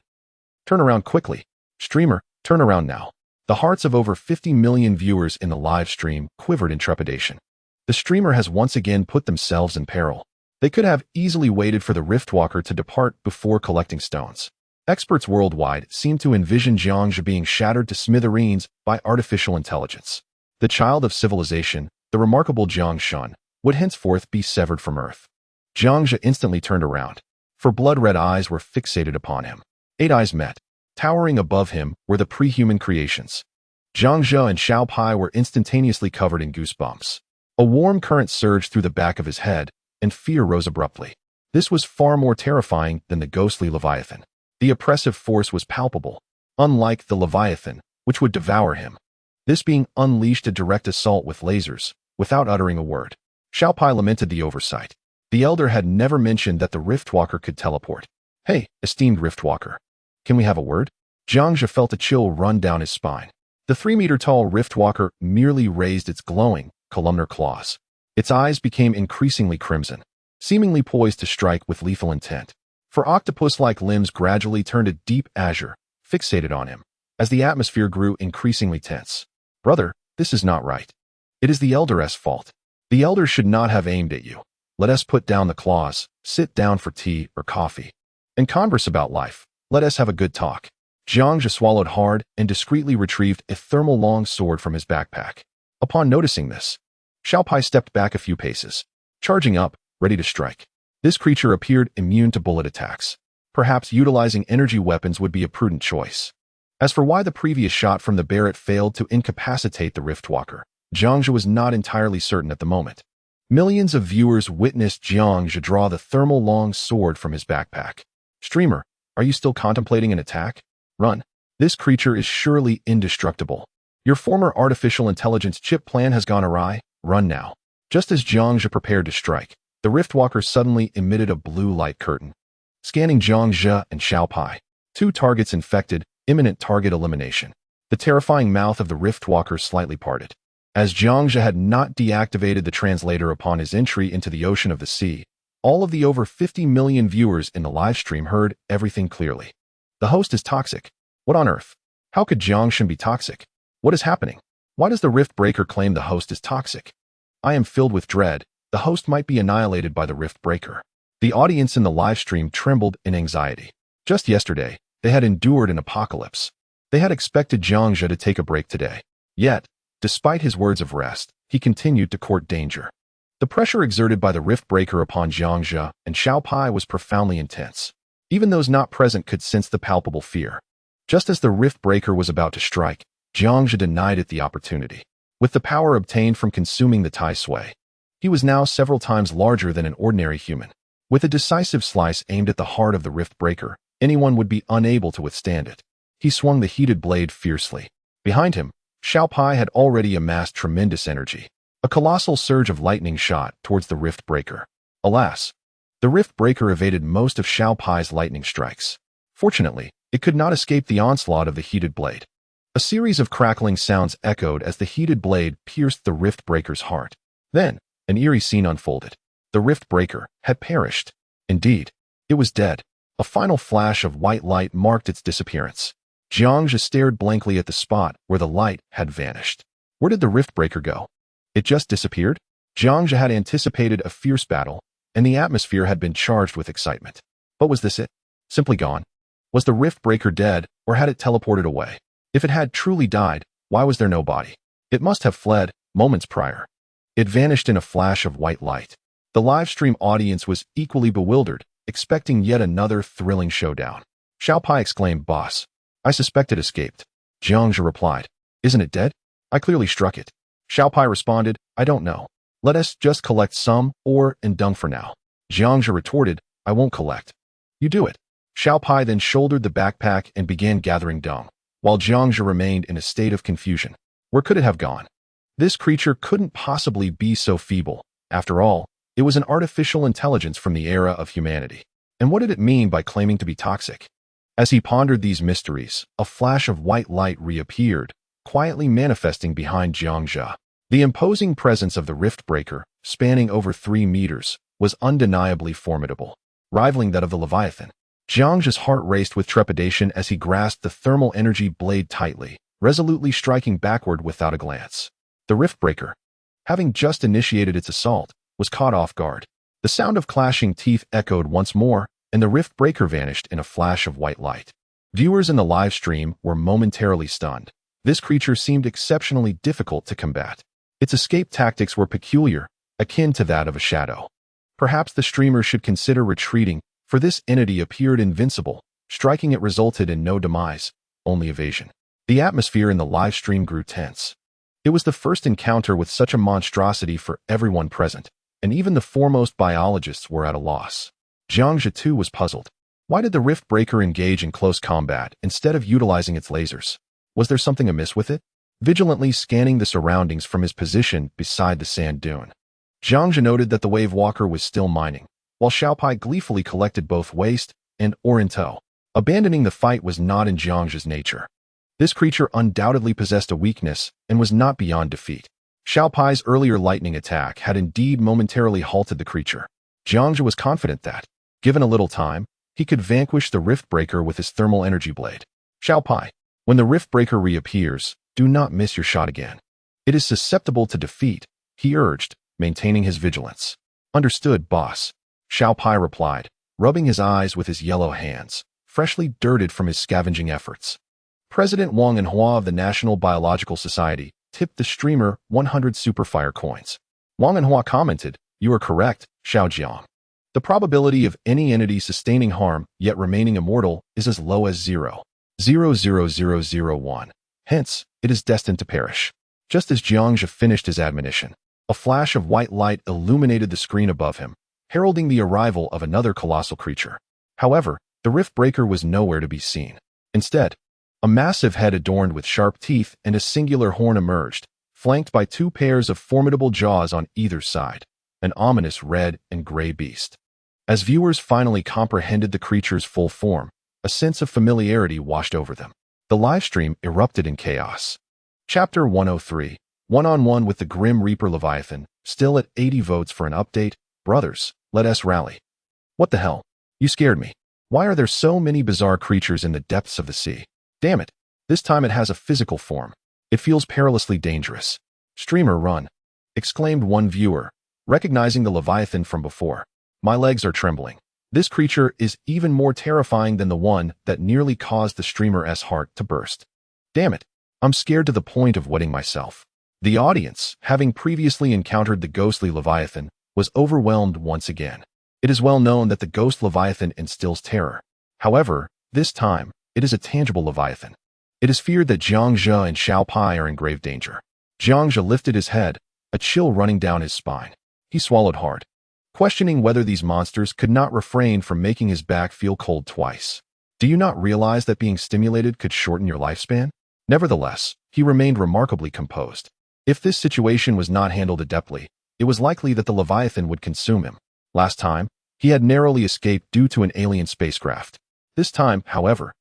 Turn around quickly. Streamer, turn around now. The hearts of over 50 million viewers in the live stream quivered in trepidation. The streamer has once again put themselves in peril. They could have easily waited for the Riftwalker to depart before collecting stones. Experts worldwide seem to envision Jiang Zhe being shattered to smithereens by artificial intelligence. The child of civilization, the remarkable Jiang Shun, would henceforth be severed from Earth. Jiang Zhe instantly turned around, for blood-red eyes were fixated upon him. 8 eyes met. Towering above him were the pre-human creations. Jiang Zhe and Xiao Pai were instantaneously covered in goosebumps. A warm current surged through the back of his head, and fear rose abruptly. This was far more terrifying than the ghostly Leviathan. The oppressive force was palpable, unlike the Leviathan, which would devour him. This being unleashed a direct assault with lasers, without uttering a word. Xiao Pai lamented the oversight. The elder had never mentioned that the Riftwalker could teleport. Hey, esteemed Riftwalker, can we have a word? Jiang Zhe felt a chill run down his spine. The 3-meter-tall Riftwalker merely raised its glowing, columnar claws. Its eyes became increasingly crimson, seemingly poised to strike with lethal intent. For octopus-like limbs gradually turned a deep azure, fixated on him, as the atmosphere grew increasingly tense. Brother, this is not right. It is the Elder's fault. The Elder should not have aimed at you. Let us put down the claws, sit down for tea or coffee, and converse about life. Let us have a good talk. Jiangzhe swallowed hard and discreetly retrieved a thermal long sword from his backpack. Upon noticing this, Xiaopai stepped back a few paces, charging up, ready to strike. This creature appeared immune to bullet attacks. Perhaps utilizing energy weapons would be a prudent choice. As for why the previous shot from the Barrett failed to incapacitate the Riftwalker, Jiangzhe was not entirely certain at the moment. Millions of viewers witnessed Jiangzhe draw the thermal long sword from his backpack. Streamer, are you still contemplating an attack? Run. This creature is surely indestructible. Your former artificial intelligence chip plan has gone awry. Run now. Just as Jiangzhe prepared to strike, the Riftwalker suddenly emitted a blue light curtain, scanning Jiangzhe and Xiaopai. Two targets infected, imminent target elimination. The terrifying mouth of the Riftwalker slightly parted. As Jiangzhe had not deactivated the translator upon his entry into the ocean of the sea, all of the over 50 million viewers in the live stream heard everything clearly. The host is toxic. What on earth? How could Jiangzhe be toxic? What is happening? Why does the Rift Breaker claim the host is toxic? I am filled with dread. The host might be annihilated by the Rift Breaker. The audience in the live stream trembled in anxiety. Just yesterday, they had endured an apocalypse. They had expected Jiangzhe to take a break today. Yet, despite his words of rest, he continued to court danger. The pressure exerted by the Rift Breaker upon Jiangzhe and Xiaopai was profoundly intense. Even those not present could sense the palpable fear. Just as the Rift Breaker was about to strike, Jiangzhe denied it the opportunity. With the power obtained from consuming the Tai Sui, he was now several times larger than an ordinary human. With a decisive slice aimed at the heart of the Rift Breaker, anyone would be unable to withstand it. He swung the heated blade fiercely. Behind him, Xiaopai had already amassed tremendous energy. A colossal surge of lightning shot towards the Rift Breaker. Alas, the Rift Breaker evaded most of Xiaopai's lightning strikes. Fortunately, it could not escape the onslaught of the heated blade. A series of crackling sounds echoed as the heated blade pierced the Rift Breaker's heart. Then, an eerie scene unfolded. The Rift Breaker had perished. Indeed, it was dead. A final flash of white light marked its disappearance. Jiangzhe stared blankly at the spot where the light had vanished. Where did the Rift Breaker go? It just disappeared? Jiangzhe had anticipated a fierce battle, and the atmosphere had been charged with excitement. But was this it? Simply gone? Was the Rift Breaker dead, or had it teleported away? If it had truly died, why was there no body? It must have fled moments prior. It vanished in a flash of white light. The live stream audience was equally bewildered, expecting yet another thrilling showdown. Xiaopai exclaimed, "Boss, I suspect it escaped." Jiangzhe replied, "Isn't it dead? I clearly struck it." Xiaopai responded, "I don't know. Let us just collect some ore and dung for now." Jiangzhe retorted, "I won't collect. You do it." Xiaopai then shouldered the backpack and began gathering dung, while Jiangzhe remained in a state of confusion. Where could it have gone? This creature couldn't possibly be so feeble. After all, it was an artificial intelligence from the era of humanity. And what did it mean by claiming to be toxic? As he pondered these mysteries, a flash of white light reappeared, quietly manifesting behind Jiangzhe. The imposing presence of the Rift Breaker, spanning over 3 meters, was undeniably formidable, rivaling that of the Leviathan. Jiangzhe's heart raced with trepidation as he grasped the thermal energy blade tightly, resolutely striking backward without a glance. The Rift Breaker, having just initiated its assault, was caught off guard. The sound of clashing teeth echoed once more, and the Rift Breaker vanished in a flash of white light. Viewers in the live stream were momentarily stunned. This creature seemed exceptionally difficult to combat. Its escape tactics were peculiar, akin to that of a shadow. Perhaps the streamer should consider retreating, for this entity appeared invincible. Striking it resulted in no demise, only evasion. The atmosphere in the live stream grew tense. It was the first encounter with such a monstrosity for everyone present, and even the foremost biologists were at a loss. Jiangzhe too was puzzled. Why did the Rift Breaker engage in close combat instead of utilizing its lasers? Was there something amiss with it? Vigilantly scanning the surroundings from his position beside the sand dune, Jiangzhe noted that the Wave Walker was still mining, while Xiaopai gleefully collected both waste and ore in tow. Abandoning the fight was not in Jiangzhe's nature. This creature undoubtedly possessed a weakness and was not beyond defeat. Xiao Pai's earlier lightning attack had indeed momentarily halted the creature. Jiangzhe was confident that, given a little time, he could vanquish the Rift Breaker with his thermal energy blade. Xiao Pai, when the Rift Breaker reappears, do not miss your shot again. It is susceptible to defeat, he urged, maintaining his vigilance. Understood, boss. Xiao Pai replied, rubbing his eyes with his yellow hands, freshly dirted from his scavenging efforts. President Wang Anhua of the National Biological Society tipped the streamer 100 Superfire coins. Wang Anhua commented, "You are correct, Xiao Jiang. The probability of any entity sustaining harm yet remaining immortal is as low as 0.00001. Hence, it is destined to perish." Just as Jiangzhe finished his admonition, a flash of white light illuminated the screen above him, heralding the arrival of another colossal creature. However, the Rift Breaker was nowhere to be seen. Instead, a massive head adorned with sharp teeth and a singular horn emerged, flanked by two pairs of formidable jaws on either side, an ominous red and gray beast. As viewers finally comprehended the creature's full form, a sense of familiarity washed over them. The livestream erupted in chaos. Chapter 103, One-on-One with the Grim Reaper Leviathan, still at 80 votes for an update. Brothers, let us rally. What the hell? You scared me. Why are there so many bizarre creatures in the depths of the sea? Damn it. This time it has a physical form. It feels perilously dangerous. Streamer, run, exclaimed one viewer, recognizing the Leviathan from before. My legs are trembling. This creature is even more terrifying than the one that nearly caused the streamer's heart to burst. Damn it. I'm scared to the point of wetting myself. The audience, having previously encountered the ghostly Leviathan, was overwhelmed once again. It is well known that the ghost Leviathan instills terror. However, this time, it is a tangible Leviathan. It is feared that Jiangzhe and Xiao Pai are in grave danger. Jiangzhe lifted his head, a chill running down his spine. He swallowed hard, questioning whether these monsters could not refrain from making his back feel cold twice. Do you not realize that being stimulated could shorten your lifespan? Nevertheless, he remained remarkably composed. If this situation was not handled adeptly, it was likely that the Leviathan would consume him. Last time, he had narrowly escaped due to an alien spacecraft. This time, however,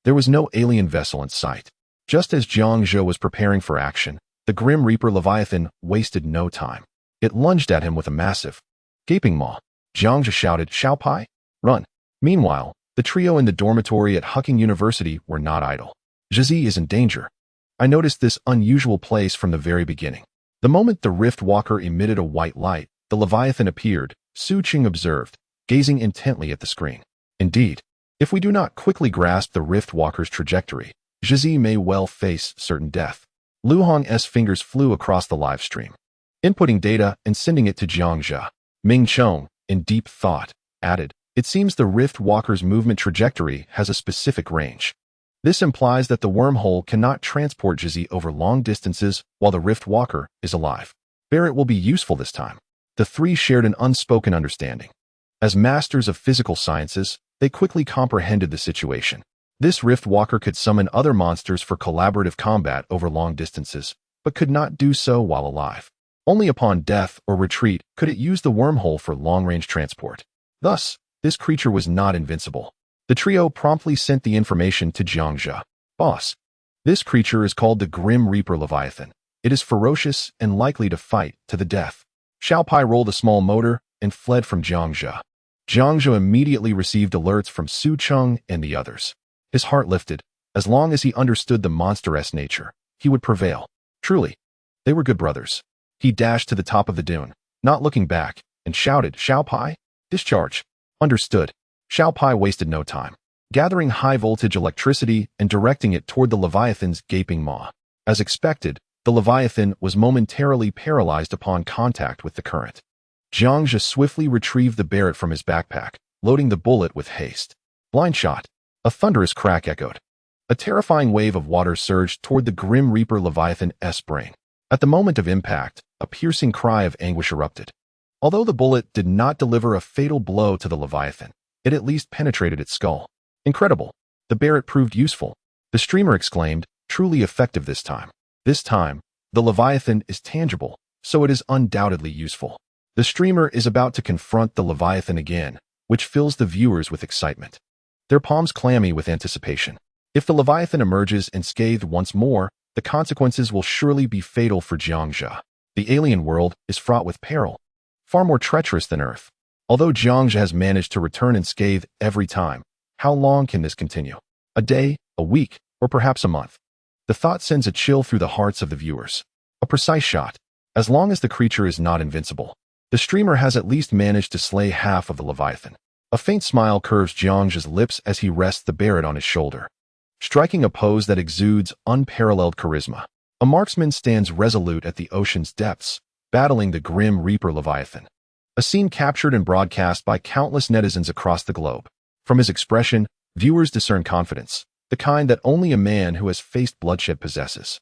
there was no alien vessel in sight. Just as Jiangzhe was preparing for action, the Grim Reaper Leviathan wasted no time. It lunged at him with a massive, gaping maw. Jiangzhe shouted, "Xiao Pai, run!" Meanwhile, the trio in the dormitory at Hucking University were not idle. Zhizi is in danger. I noticed this unusual place from the very beginning. The moment the Rift Walker emitted a white light, the Leviathan appeared, Su Qing observed, gazing intently at the screen. Indeed, if we do not quickly grasp the Rift Walker's trajectory, Zhizi may well face certain death. Lu Hong's fingers flew across the live stream, inputting data and sending it to Jiangzhe. Ming Chong, in deep thought, added, "It seems the Rift Walker's movement trajectory has a specific range. This implies that the wormhole cannot transport Zhizi over long distances while the Rift Walker is alive. Barrett will be useful this time." The three shared an unspoken understanding. As masters of physical sciences, they quickly comprehended the situation. This Rift Walker could summon other monsters for collaborative combat over long distances, but could not do so while alive. Only upon death or retreat could it use the wormhole for long-range transport. Thus, this creature was not invincible. The trio promptly sent the information to Jiangzhe. "Boss, this creature is called the Grim Reaper Leviathan. It is ferocious and likely to fight to the death." Xiao Pai rolled a small motor and fled from Jiangzhe. Jiangzhe immediately received alerts from Su Cheng and the others. His heart lifted. As long as he understood the monstrous nature, he would prevail. Truly, they were good brothers. He dashed to the top of the dune, not looking back, and shouted, "Xiao Pai, discharge." Understood. Xiao Pai wasted no time, gathering high-voltage electricity and directing it toward the Leviathan's gaping maw. As expected, the Leviathan was momentarily paralyzed upon contact with the current. Jiangzhe swiftly retrieved the Barrett from his backpack, loading the bullet with haste. Blind shot. A thunderous crack echoed. A terrifying wave of water surged toward the Grim Reaper Leviathan's brain. At the moment of impact, a piercing cry of anguish erupted. Although the bullet did not deliver a fatal blow to the Leviathan, it at least penetrated its skull. Incredible. The Barrett proved useful. The streamer exclaimed, truly effective this time. This time, the Leviathan is tangible, so it is undoubtedly useful. The streamer is about to confront the Leviathan again, which fills the viewers with excitement. Their palms clammy with anticipation. If the Leviathan emerges unscathed once more, the consequences will surely be fatal for Jiangxia. The alien world is fraught with peril, far more treacherous than Earth. Although Jiangxia has managed to return unscathed every time, how long can this continue? A day, a week, or perhaps a month? The thought sends a chill through the hearts of the viewers. A precise shot. As long as the creature is not invincible, the streamer has at least managed to slay half of the Leviathan. A faint smile curves Jiangxia's lips as he rests the Barrett on his shoulder, striking a pose that exudes unparalleled charisma. A marksman stands resolute at the ocean's depths, battling the grim Reaper Leviathan. A scene captured and broadcast by countless netizens across the globe. From his expression, viewers discern confidence, the kind that only a man who has faced bloodshed possesses.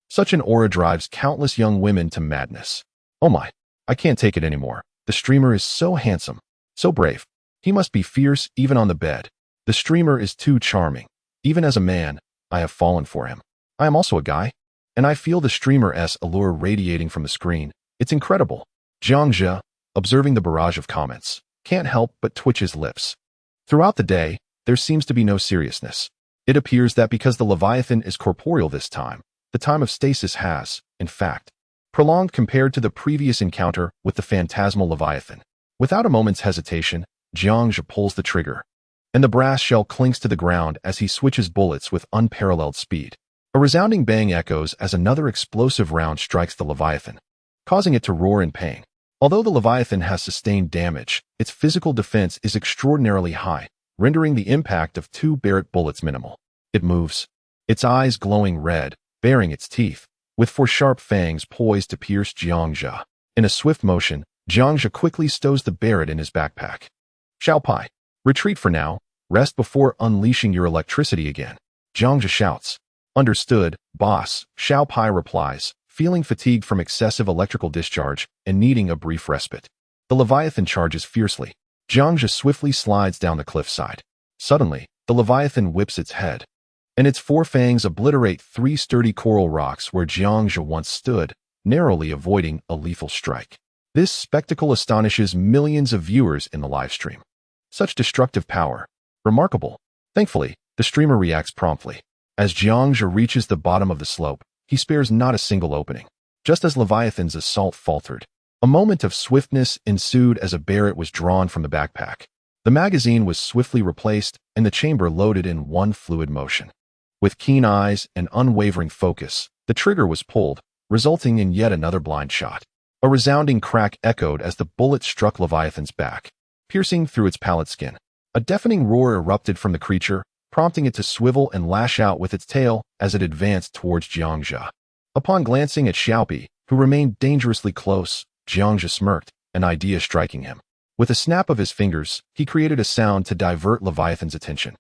Such an aura drives countless young women to madness. Oh my, I can't take it anymore. The streamer is so handsome, so brave. He must be fierce even on the bed. The streamer is too charming. Even as a man, I have fallen for him. I am also a guy, and I feel the streamer's allure radiating from the screen. It's incredible. Jiangxia, observing the barrage of comments, can't help but twitch his lips. Throughout the day, there seems to be no seriousness. It appears that because the Leviathan is corporeal this time, the time of stasis has, in fact, prolonged compared to the previous encounter with the phantasmal Leviathan. Without a moment's hesitation, Jiangxia pulls the trigger, and the brass shell clinks to the ground as he switches bullets with unparalleled speed. A resounding bang echoes as another explosive round strikes the Leviathan, causing it to roar in pain. Although the Leviathan has sustained damage, its physical defense is extraordinarily high, rendering the impact of 2 Barrett bullets minimal. It moves, its eyes glowing red, baring its teeth, with 4 sharp fangs poised to pierce Jiangxia. In a swift motion, Jiangxia quickly stows the Barrett in his backpack. Xiao Pai, retreat for now. Rest before unleashing your electricity again. Jiangxia shouts. Understood, boss, Xiao Pai replies, feeling fatigued from excessive electrical discharge and needing a brief respite. The Leviathan charges fiercely. Jiangxia swiftly slides down the cliffside. Suddenly, the Leviathan whips its head, and its 4 fangs obliterate 3 sturdy coral rocks where Jiangxia once stood, narrowly avoiding a lethal strike. This spectacle astonishes millions of viewers in the livestream. Such destructive power. Remarkable. Thankfully, the streamer reacts promptly. As Jiangxia reaches the bottom of the slope, he spares not a single opening. Just as Leviathan's assault faltered, a moment of swiftness ensued as a Barrett was drawn from the backpack. The magazine was swiftly replaced and the chamber loaded in one fluid motion. With keen eyes and unwavering focus, the trigger was pulled, resulting in yet another blind shot. A resounding crack echoed as the bullet struck Leviathan's back, piercing through its pallid skin. A deafening roar erupted from the creature, prompting it to swivel and lash out with its tail as it advanced towards Jiangxia. Upon glancing at Xiaopi, who remained dangerously close, Jiangxia smirked, an idea striking him. With a snap of his fingers, he created a sound to divert Leviathan's attention.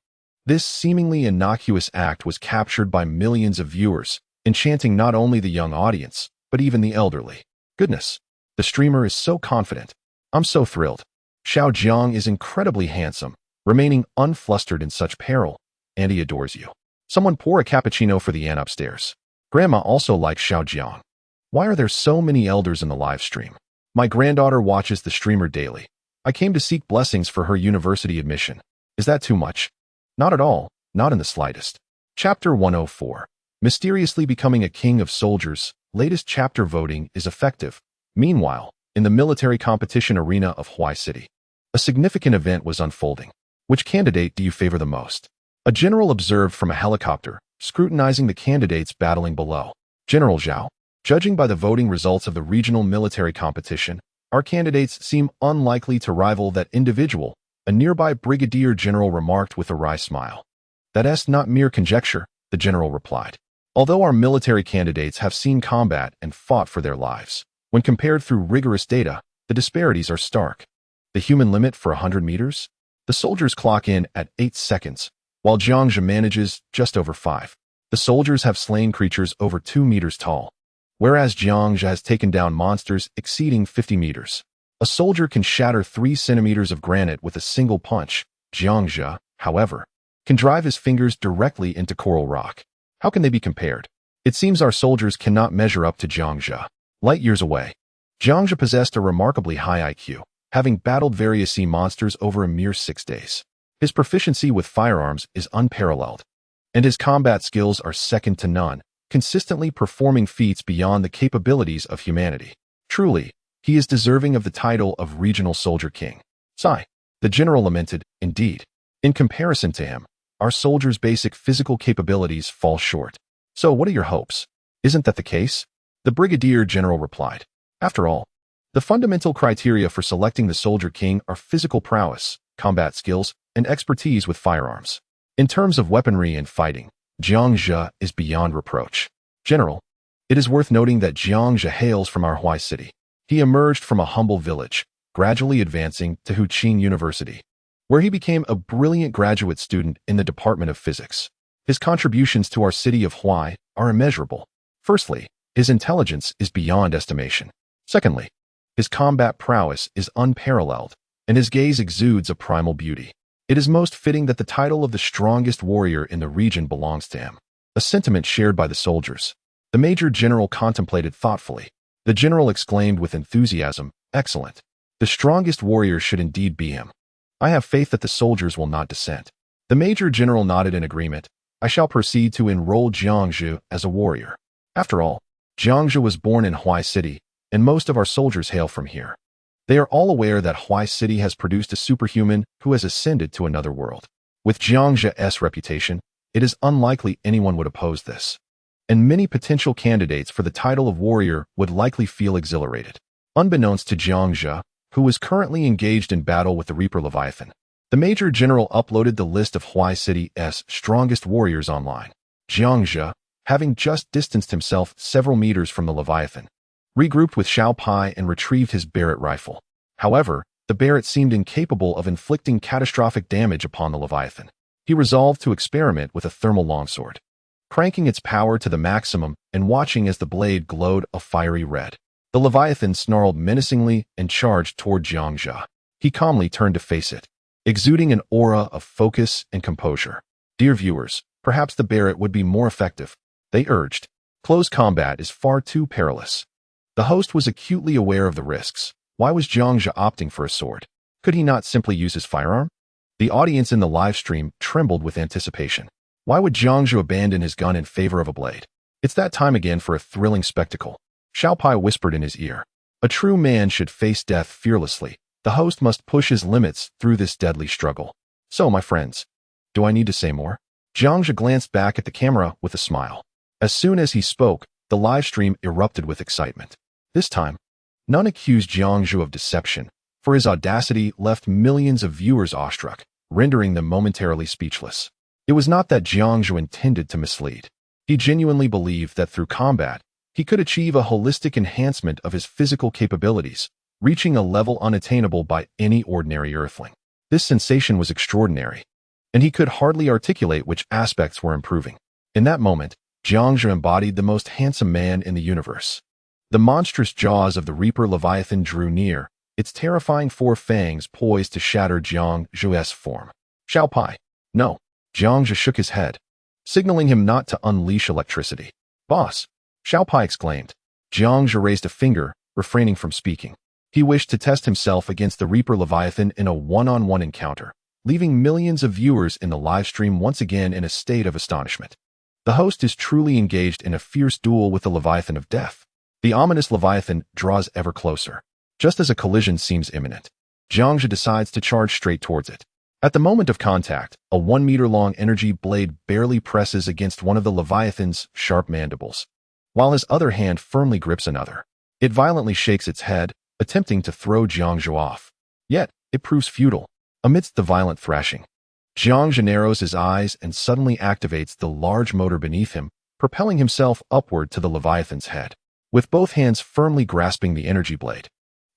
This seemingly innocuous act was captured by millions of viewers, enchanting not only the young audience, but even the elderly. Goodness, the streamer is so confident. I'm so thrilled. Xiao Jiang is incredibly handsome, remaining unflustered in such peril, and he adores you. Someone pour a cappuccino for the Anne upstairs. Grandma also likes Xiao Jiang. Why are there so many elders in the live stream? My granddaughter watches the streamer daily. I came to seek blessings for her university admission. Is that too much? Not at all, not in the slightest. Chapter 104. Mysteriously becoming a king of soldiers. Latest chapter voting is effective. Meanwhile, in the military competition arena of Huai City, a significant event was unfolding. Which candidate do you favor the most? A general observed from a helicopter, scrutinizing the candidates battling below. General Zhao, judging by the voting results of the regional military competition, our candidates seem unlikely to rival that individual, a nearby brigadier general remarked with a wry smile. That's not mere conjecture, the general replied. Although our military candidates have seen combat and fought for their lives, when compared through rigorous data, the disparities are stark. The human limit for 100 meters? The soldiers clock in at 8 seconds, while Jiangxia manages just over 5. The soldiers have slain creatures over 2 meters tall, whereas Jiangxia has taken down monsters exceeding 50 meters. A soldier can shatter 3 centimeters of granite with a single punch. Jiangxia, however, can drive his fingers directly into coral rock. How can they be compared? It seems our soldiers cannot measure up to Jiangxia. Light years away. Jiangxia possessed a remarkably high IQ, having battled various sea monsters over a mere 6 days. His proficiency with firearms is unparalleled, and his combat skills are second to none, consistently performing feats beyond the capabilities of humanity. Truly, he is deserving of the title of Regional Soldier King. Sigh. The general lamented, indeed. In comparison to him, our soldiers' basic physical capabilities fall short. So what are your hopes? Isn't that the case? The Brigadier General replied. After all, the fundamental criteria for selecting the Soldier King are physical prowess, combat skills, and expertise with firearms. In terms of weaponry and fighting, Jiang Zhe is beyond reproach. General, it is worth noting that Jiang Zhe hails from our Huai city. He emerged from a humble village, gradually advancing to Huqing University, where he became a brilliant graduate student in the Department of Physics. His contributions to our city of Huai are immeasurable. Firstly, his intelligence is beyond estimation. Secondly, his combat prowess is unparalleled, and his gaze exudes a primal beauty. It is most fitting that the title of the strongest warrior in the region belongs to him, a sentiment shared by the soldiers. The Major General contemplated thoughtfully. The general exclaimed with enthusiasm, "Excellent. The strongest warrior should indeed be him. I have faith that the soldiers will not dissent." The Major General nodded in agreement. "I shall proceed to enroll Jiang Zhe as a warrior. After all, Jiang Zhe was born in Huai City, and most of our soldiers hail from here. They are all aware that Huai City has produced a superhuman who has ascended to another world. With Jiang Zhe's reputation, it is unlikely anyone would oppose this, and many potential candidates for the title of warrior would likely feel exhilarated." Unbeknownst to Jiang Zhe, who was currently engaged in battle with the Reaper Leviathan, the Major General uploaded the list of Huai City's strongest warriors online. Jiang Zhe, having just distanced himself several meters from the Leviathan, regrouped with Xiao Pai and retrieved his Barrett rifle. However, the Barrett seemed incapable of inflicting catastrophic damage upon the Leviathan. He resolved to experiment with a thermal longsword, cranking its power to the maximum and watching as the blade glowed a fiery red. The Leviathan snarled menacingly and charged toward Jiang Zhe. He calmly turned to face it, exuding an aura of focus and composure. Dear viewers, perhaps the Barrett would be more effective, they urged. Close combat is far too perilous. The host was acutely aware of the risks. Why was Jiang Zhe opting for a sword? Could he not simply use his firearm? The audience in the live stream trembled with anticipation. Why would Jiang Zhe abandon his gun in favor of a blade? It's that time again for a thrilling spectacle. Xiao Pai whispered in his ear. A true man should face death fearlessly. The host must push his limits through this deadly struggle. So, my friends, do I need to say more? Jiang Zhe glanced back at the camera with a smile. As soon as he spoke, the live stream erupted with excitement. This time, none accused Jiang Zhe of deception, for his audacity left millions of viewers awestruck, rendering them momentarily speechless. It was not that Jiang Zhe intended to mislead. He genuinely believed that through combat, he could achieve a holistic enhancement of his physical capabilities, reaching a level unattainable by any ordinary earthling. This sensation was extraordinary, and he could hardly articulate which aspects were improving. In that moment, Jiang Zhe embodied the most handsome man in the universe. The monstrous jaws of the Reaper Leviathan drew near, its terrifying four fangs poised to shatter Jiang Zhe's form. Xiao Pai. No. Jiang Zhe shook his head, signaling him not to unleash electricity. Boss. Xiao Pai exclaimed. Jiang Zhe raised a finger, refraining from speaking. He wished to test himself against the Reaper Leviathan in a one-on-one encounter, leaving millions of viewers in the live stream once again in a state of astonishment. The host is truly engaged in a fierce duel with the Leviathan of Death. The ominous Leviathan draws ever closer. Just as a collision seems imminent, Jiang Zhe decides to charge straight towards it. At the moment of contact, a 1-meter-long energy blade barely presses against one of the Leviathan's sharp mandibles, while his other hand firmly grips another. It violently shakes its head, attempting to throw Jiang Zhe off. Yet, it proves futile. Amidst the violent thrashing, Jiang Zhe narrows his eyes and suddenly activates the large motor beneath him, propelling himself upward to the Leviathan's head. With both hands firmly grasping the energy blade,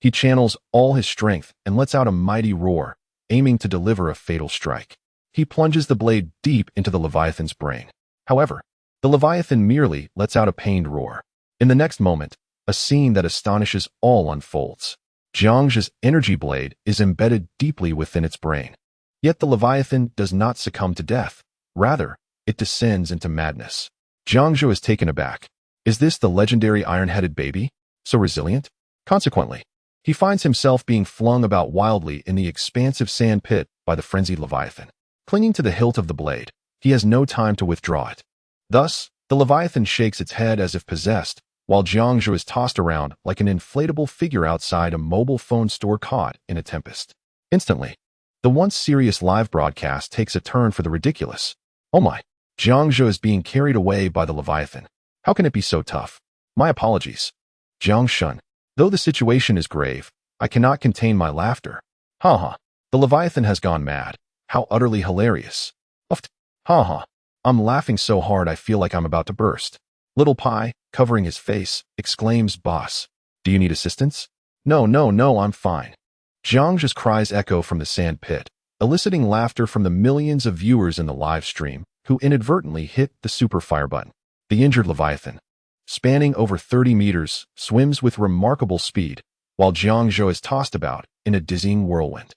he channels all his strength and lets out a mighty roar, aiming to deliver a fatal strike. He plunges the blade deep into the Leviathan's brain. However, the Leviathan merely lets out a pained roar. In the next moment, a scene that astonishes all unfolds. Jiang Zhe's energy blade is embedded deeply within its brain. Yet the Leviathan does not succumb to death. Rather, it descends into madness. Jiang Zhe is taken aback. Is this the legendary iron-headed baby? So resilient? Consequently, he finds himself being flung about wildly in the expansive sand pit by the frenzied Leviathan. Clinging to the hilt of the blade, He has no time to withdraw it. Thus, the Leviathan shakes its head as if possessed, while Jiangzhou is tossed around like an inflatable figure outside a mobile phone store caught in a tempest. Instantly, the once serious live broadcast takes a turn for the ridiculous. Oh my! Jiangzhou is being carried away by the Leviathan. How can it be so tough? My apologies. Jiang Shun. Though the situation is grave, I cannot contain my laughter. Ha ha. The Leviathan has gone mad. How utterly hilarious. Uft. Ha ha. I'm laughing so hard I feel like I'm about to burst. Little Pai, covering his face, exclaims, Boss, do you need assistance? No, no, no, I'm fine. Jiangzhou's cries echo from the sand pit, eliciting laughter from the millions of viewers in the live stream who inadvertently hit the super fire button. The injured Leviathan, spanning over 30 meters, swims with remarkable speed, while Jiangzhou is tossed about in a dizzying whirlwind.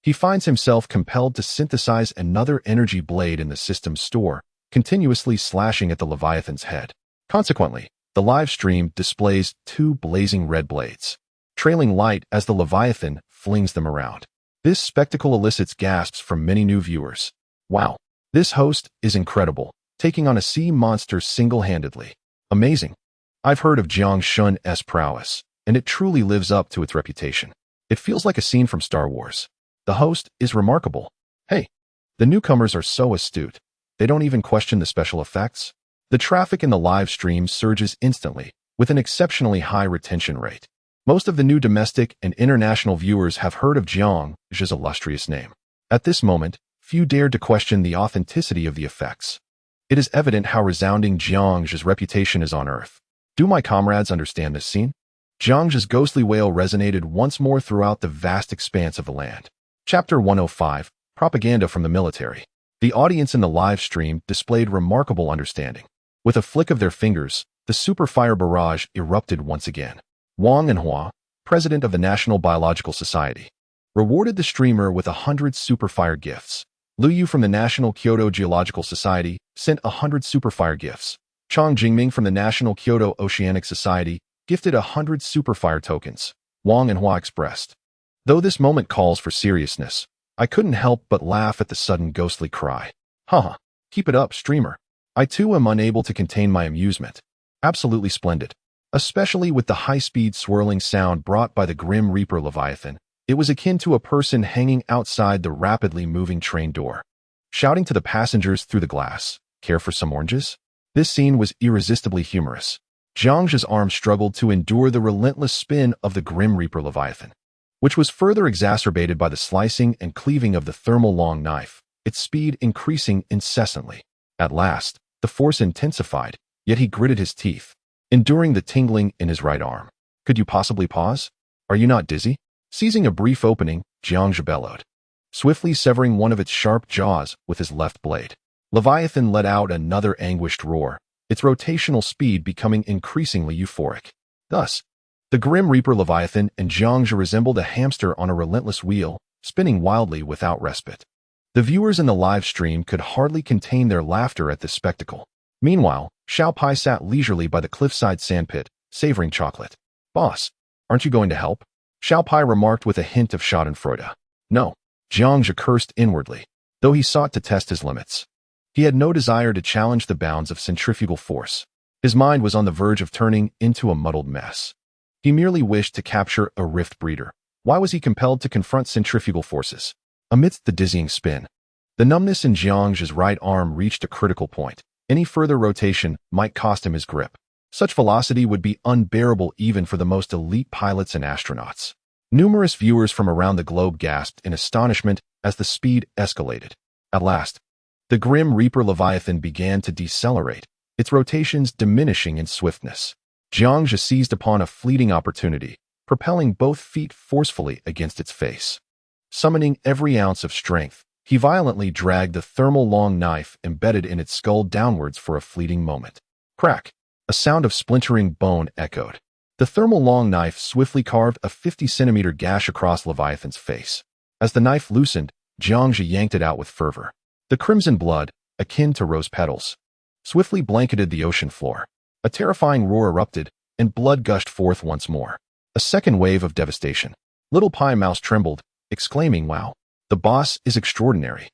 He finds himself compelled to synthesize another energy blade in the system's store, continuously slashing at the Leviathan's head. Consequently, the live stream displays 2 blazing red blades, trailing light as the Leviathan flings them around. This spectacle elicits gasps from many new viewers. Wow, this host is incredible, taking on a sea monster single-handedly. Amazing. I've heard of Jiang Shun's prowess, and it truly lives up to its reputation. It feels like a scene from Star Wars. The host is remarkable. Hey, the newcomers are so astute. They don't even question the special effects. The traffic in the live stream surges instantly, with an exceptionally high retention rate. Most of the new domestic and international viewers have heard of Jiang's illustrious name. At this moment, few dared to question the authenticity of the effects. It is evident how resounding Jiang's reputation is on Earth. Do my comrades understand this scene? Jiang's ghostly wail resonated once more throughout the vast expanse of the land. Chapter 105, Propaganda from the Military. The audience in the live stream displayed remarkable understanding. With a flick of their fingers, the super fire barrage erupted once again. Wang Enhua, president of the National Biological Society, rewarded the streamer with 100 super fire gifts. Liu Yu from the National Kyoto Geological Society sent 100 super fire gifts. Chang Jingming from the National Kyoto Oceanic Society gifted 100 super fire tokens. Wang Enhua expressed, though this moment calls for seriousness, I couldn't help but laugh at the sudden ghostly cry. Haha, keep it up, streamer. I too am unable to contain my amusement. Absolutely splendid. Especially with the high-speed swirling sound brought by the Grim Reaper Leviathan, it was akin to a person hanging outside the rapidly moving train door, shouting to the passengers through the glass, care for some oranges? This scene was irresistibly humorous. Jiang's arm struggled to endure the relentless spin of the Grim Reaper Leviathan, which was further exacerbated by the slicing and cleaving of the thermal long knife, its speed increasing incessantly. At last, the force intensified, yet he gritted his teeth, enduring the tingling in his right arm. Could you possibly pause? Are you not dizzy? Seizing a brief opening, Jiangzhou bellowed, swiftly severing one of its sharp jaws with his left blade. Leviathan let out another anguished roar, its rotational speed becoming increasingly euphoric. Thus, the Grim Reaper Leviathan and Jiangzhou resembled a hamster on a relentless wheel, spinning wildly without respite. The viewers in the live stream could hardly contain their laughter at this spectacle. Meanwhile, Xiao Pai sat leisurely by the cliffside sandpit, savoring chocolate. Boss, aren't you going to help? Xiao Pai remarked with a hint of schadenfreude. No, Jiangzhou cursed inwardly, though he sought to test his limits. He had no desire to challenge the bounds of centrifugal force. His mind was on the verge of turning into a muddled mess. He merely wished to capture a rift breeder. Why was he compelled to confront centrifugal forces? Amidst the dizzying spin, the numbness in Jiang's right arm reached a critical point. Any further rotation might cost him his grip. Such velocity would be unbearable even for the most elite pilots and astronauts. Numerous viewers from around the globe gasped in astonishment as the speed escalated. At last, the Grim Reaper Leviathan began to decelerate, its rotations diminishing in swiftness. Jiangzhou seized upon a fleeting opportunity, propelling both feet forcefully against its face. Summoning every ounce of strength, he violently dragged the thermal long knife embedded in its skull downwards for a fleeting moment. Crack! A sound of splintering bone echoed. The thermal long knife swiftly carved a 50-centimeter gash across Leviathan's face. As the knife loosened, Jiangzhou yanked it out with fervor. The crimson blood, akin to rose petals, swiftly blanketed the ocean floor. A terrifying roar erupted, and blood gushed forth once more. A second wave of devastation. Little Pie Mouse trembled, exclaiming, "Wow, the boss is extraordinary."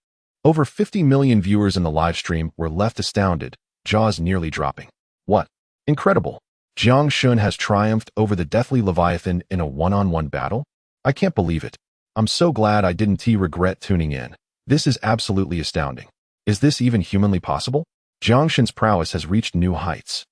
Over 50 million viewers in the livestream were left astounded, jaws nearly dropping. What? Incredible! Jiang Shun has triumphed over the deathly Leviathan in a one-on-one battle? I can't believe it. I'm so glad I didn't regret tuning in. This is absolutely astounding. Is this even humanly possible? Jiang Shun's prowess has reached new heights.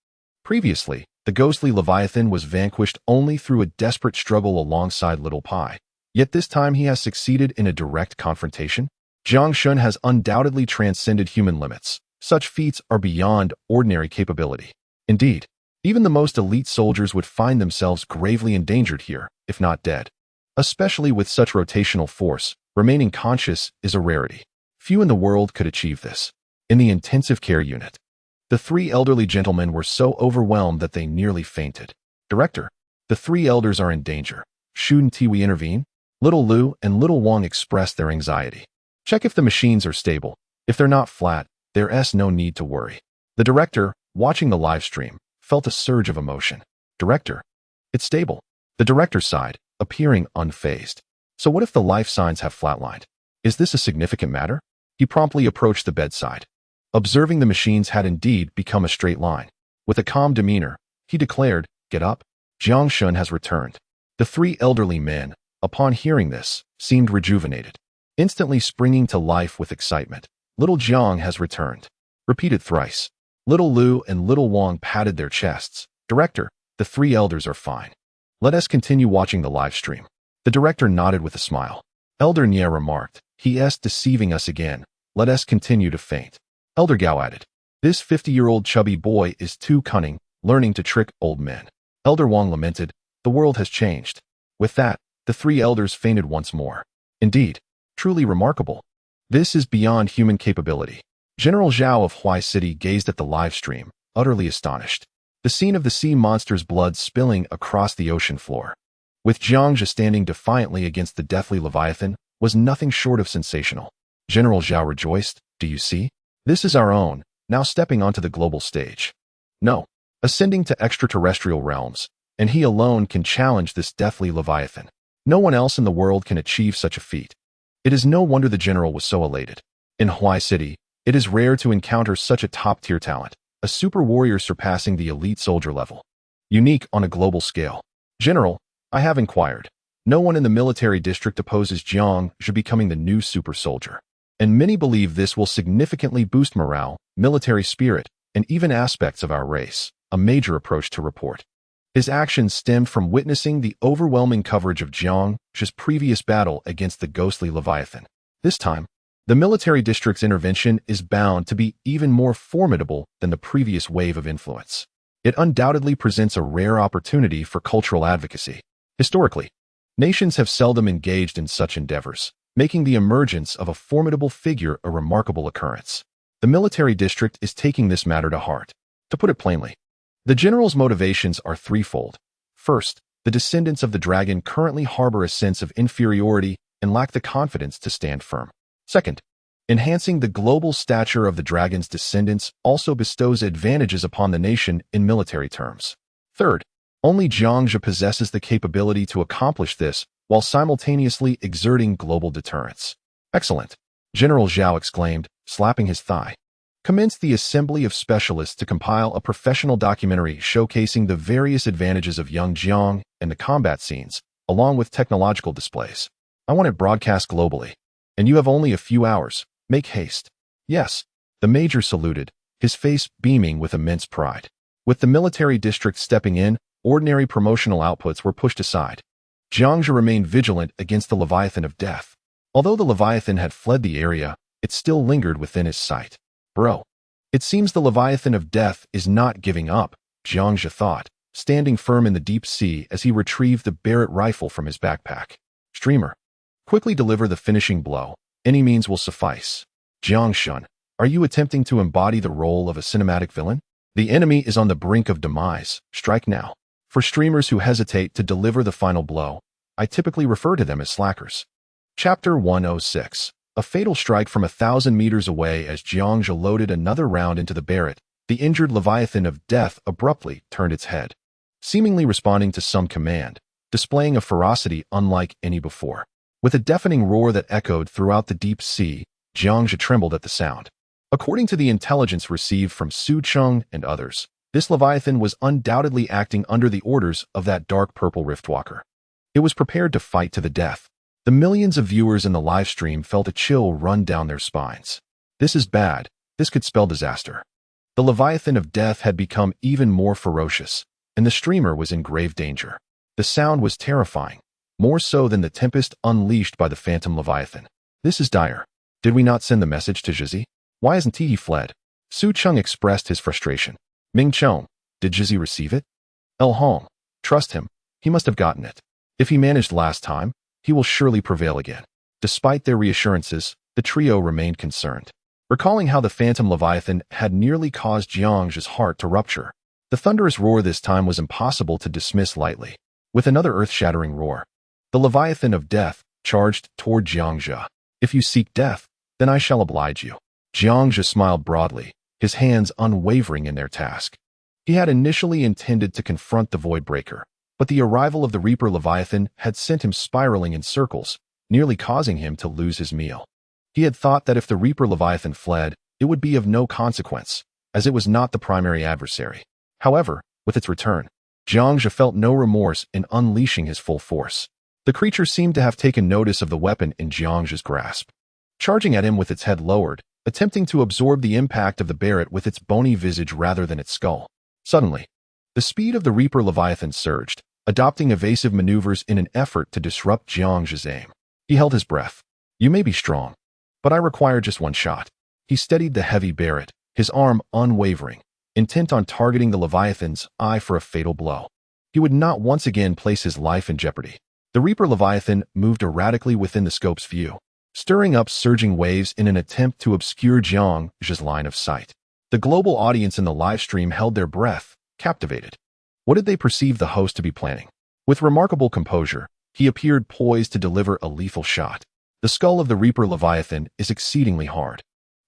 Previously, the ghostly Leviathan was vanquished only through a desperate struggle alongside Little Pai. Yet this time he has succeeded in a direct confrontation. Jiang Shun has undoubtedly transcended human limits. Such feats are beyond ordinary capability. Indeed, even the most elite soldiers would find themselves gravely endangered here, if not dead. Especially with such rotational force, remaining conscious is a rarity. Few in the world could achieve this. In the intensive care unit, the three elderly gentlemen were so overwhelmed that they nearly fainted. Director, the three elders are in danger. Shouldn't we intervene? Little Lu and Little Wang expressed their anxiety. Check if the machines are stable. If they're not flat, there's no need to worry. The director, watching the live stream, felt a surge of emotion. Director, it's stable. The director sighed, appearing unfazed. So what if the life signs have flatlined? Is this a significant matter? He promptly approached the bedside. Observing the machines had indeed become a straight line. With a calm demeanor, he declared, "Get up. Jiang Shun has returned." The three elderly men, upon hearing this, seemed rejuvenated, instantly springing to life with excitement. Little Jiang has returned. Repeated thrice. Little Lu and Little Wang patted their chests. Director, the three elders are fine. Let us continue watching the live stream. The director nodded with a smile. Elder Nye remarked, "He is deceiving us again. Let us continue to faint." Elder Gao added, "This 50-year-old chubby boy is too cunning, learning to trick old men." Elder Wang lamented, "The world has changed." With that, the three elders fainted once more. Indeed, truly remarkable. This is beyond human capability. General Zhao of Huai City gazed at the live stream, utterly astonished. The scene of the sea monster's blood spilling across the ocean floor, with Jiang Zhe standing defiantly against the deathly Leviathan, was nothing short of sensational. General Zhao rejoiced, "Do you see? This is our own, now stepping onto the global stage. No, ascending to extraterrestrial realms, and he alone can challenge this deathly Leviathan. No one else in the world can achieve such a feat." It is no wonder the general was so elated. In Huai City, it is rare to encounter such a top-tier talent, a super warrior surpassing the elite soldier level. Unique on a global scale. "General, I have inquired. No one in the military district opposes Jiang Zhe becoming the new super soldier. And many believe this will significantly boost morale, military spirit, and even aspects of our race, a major approach to report." His actions stemmed from witnessing the overwhelming coverage of Jiang Zhe's previous battle against the ghostly Leviathan. This time, the military district's intervention is bound to be even more formidable than the previous wave of influence. It undoubtedly presents a rare opportunity for cultural advocacy. Historically, nations have seldom engaged in such endeavors, making the emergence of a formidable figure a remarkable occurrence. The military district is taking this matter to heart. To put it plainly, the general's motivations are threefold. First, the descendants of the dragon currently harbor a sense of inferiority and lack the confidence to stand firm. Second, enhancing the global stature of the dragon's descendants also bestows advantages upon the nation in military terms. Third, only Jiang Zhe possesses the capability to accomplish this while simultaneously exerting global deterrence. "Excellent," General Zhao exclaimed, slapping his thigh. "Commence the assembly of specialists to compile a professional documentary showcasing the various advantages of young Jiang and the combat scenes, along with technological displays. I want it broadcast globally. And you have only a few hours. Make haste." "Yes," the major saluted, his face beaming with immense pride. With the military district stepping in, ordinary promotional outputs were pushed aside. Jiang Zhe remained vigilant against the Leviathan of Death. Although the Leviathan had fled the area, it still lingered within his sight. "Bro, it seems the Leviathan of Death is not giving up," Jiang Zhe thought, standing firm in the deep sea as he retrieved the Barrett rifle from his backpack. "Streamer, quickly deliver the finishing blow. Any means will suffice." "Jiang Shun, are you attempting to embody the role of a cinematic villain? The enemy is on the brink of demise. Strike now." For streamers who hesitate to deliver the final blow, I typically refer to them as slackers. Chapter 106. A fatal strike from 1,000 meters away. As Jiang Zhe loaded another round into the Barrett, the injured Leviathan of Death abruptly turned its head, seemingly responding to some command, displaying a ferocity unlike any before. With a deafening roar that echoed throughout the deep sea, Jiangzhe trembled at the sound. According to the intelligence received from Su Cheng and others, this Leviathan was undoubtedly acting under the orders of that dark purple Riftwalker. It was prepared to fight to the death. The millions of viewers in the live stream felt a chill run down their spines. This is bad. This could spell disaster. The Leviathan of Death had become even more ferocious, and the streamer was in grave danger. The sound was terrifying, more so than the tempest unleashed by the Phantom Leviathan. This is dire. Did we not send the message to Zhizi? Why hasn't he fled? Su Cheng expressed his frustration. Ming Chong, did Zhizi receive it? El Hong, trust him. He must have gotten it. If he managed last time, he will surely prevail again. Despite their reassurances, the trio remained concerned. Recalling how the Phantom Leviathan had nearly caused Jiangzhe's heart to rupture, the thunderous roar this time was impossible to dismiss lightly. With another earth-shattering roar, the Leviathan of Death charged toward Jiangzhe. If you seek death, then I shall oblige you. Jiangzhe smiled broadly, his hands unwavering in their task. He had initially intended to confront the Voidbreaker, but the arrival of the Reaper Leviathan had sent him spiraling in circles, nearly causing him to lose his meal. He had thought that if the Reaper Leviathan fled, it would be of no consequence, as it was not the primary adversary. However, with its return, Jiangzhe felt no remorse in unleashing his full force. The creature seemed to have taken notice of the weapon in Jiangzhe's grasp. Charging at him with its head lowered, attempting to absorb the impact of the Barret with its bony visage rather than its skull. Suddenly, the speed of the Reaper Leviathan surged, adopting evasive maneuvers in an effort to disrupt Jiangzhe's aim. He held his breath. You may be strong, but I require just one shot. He steadied the heavy Barret, his arm unwavering, intent on targeting the Leviathan's eye for a fatal blow. He would not once again place his life in jeopardy. The Reaper Leviathan moved erratically within the scope's view, stirring up surging waves in an attempt to obscure Jiangzhe's line of sight. The global audience in the live stream held their breath, captivated. What did they perceive the host to be planning? With remarkable composure, he appeared poised to deliver a lethal shot. The skull of the Reaper Leviathan is exceedingly hard.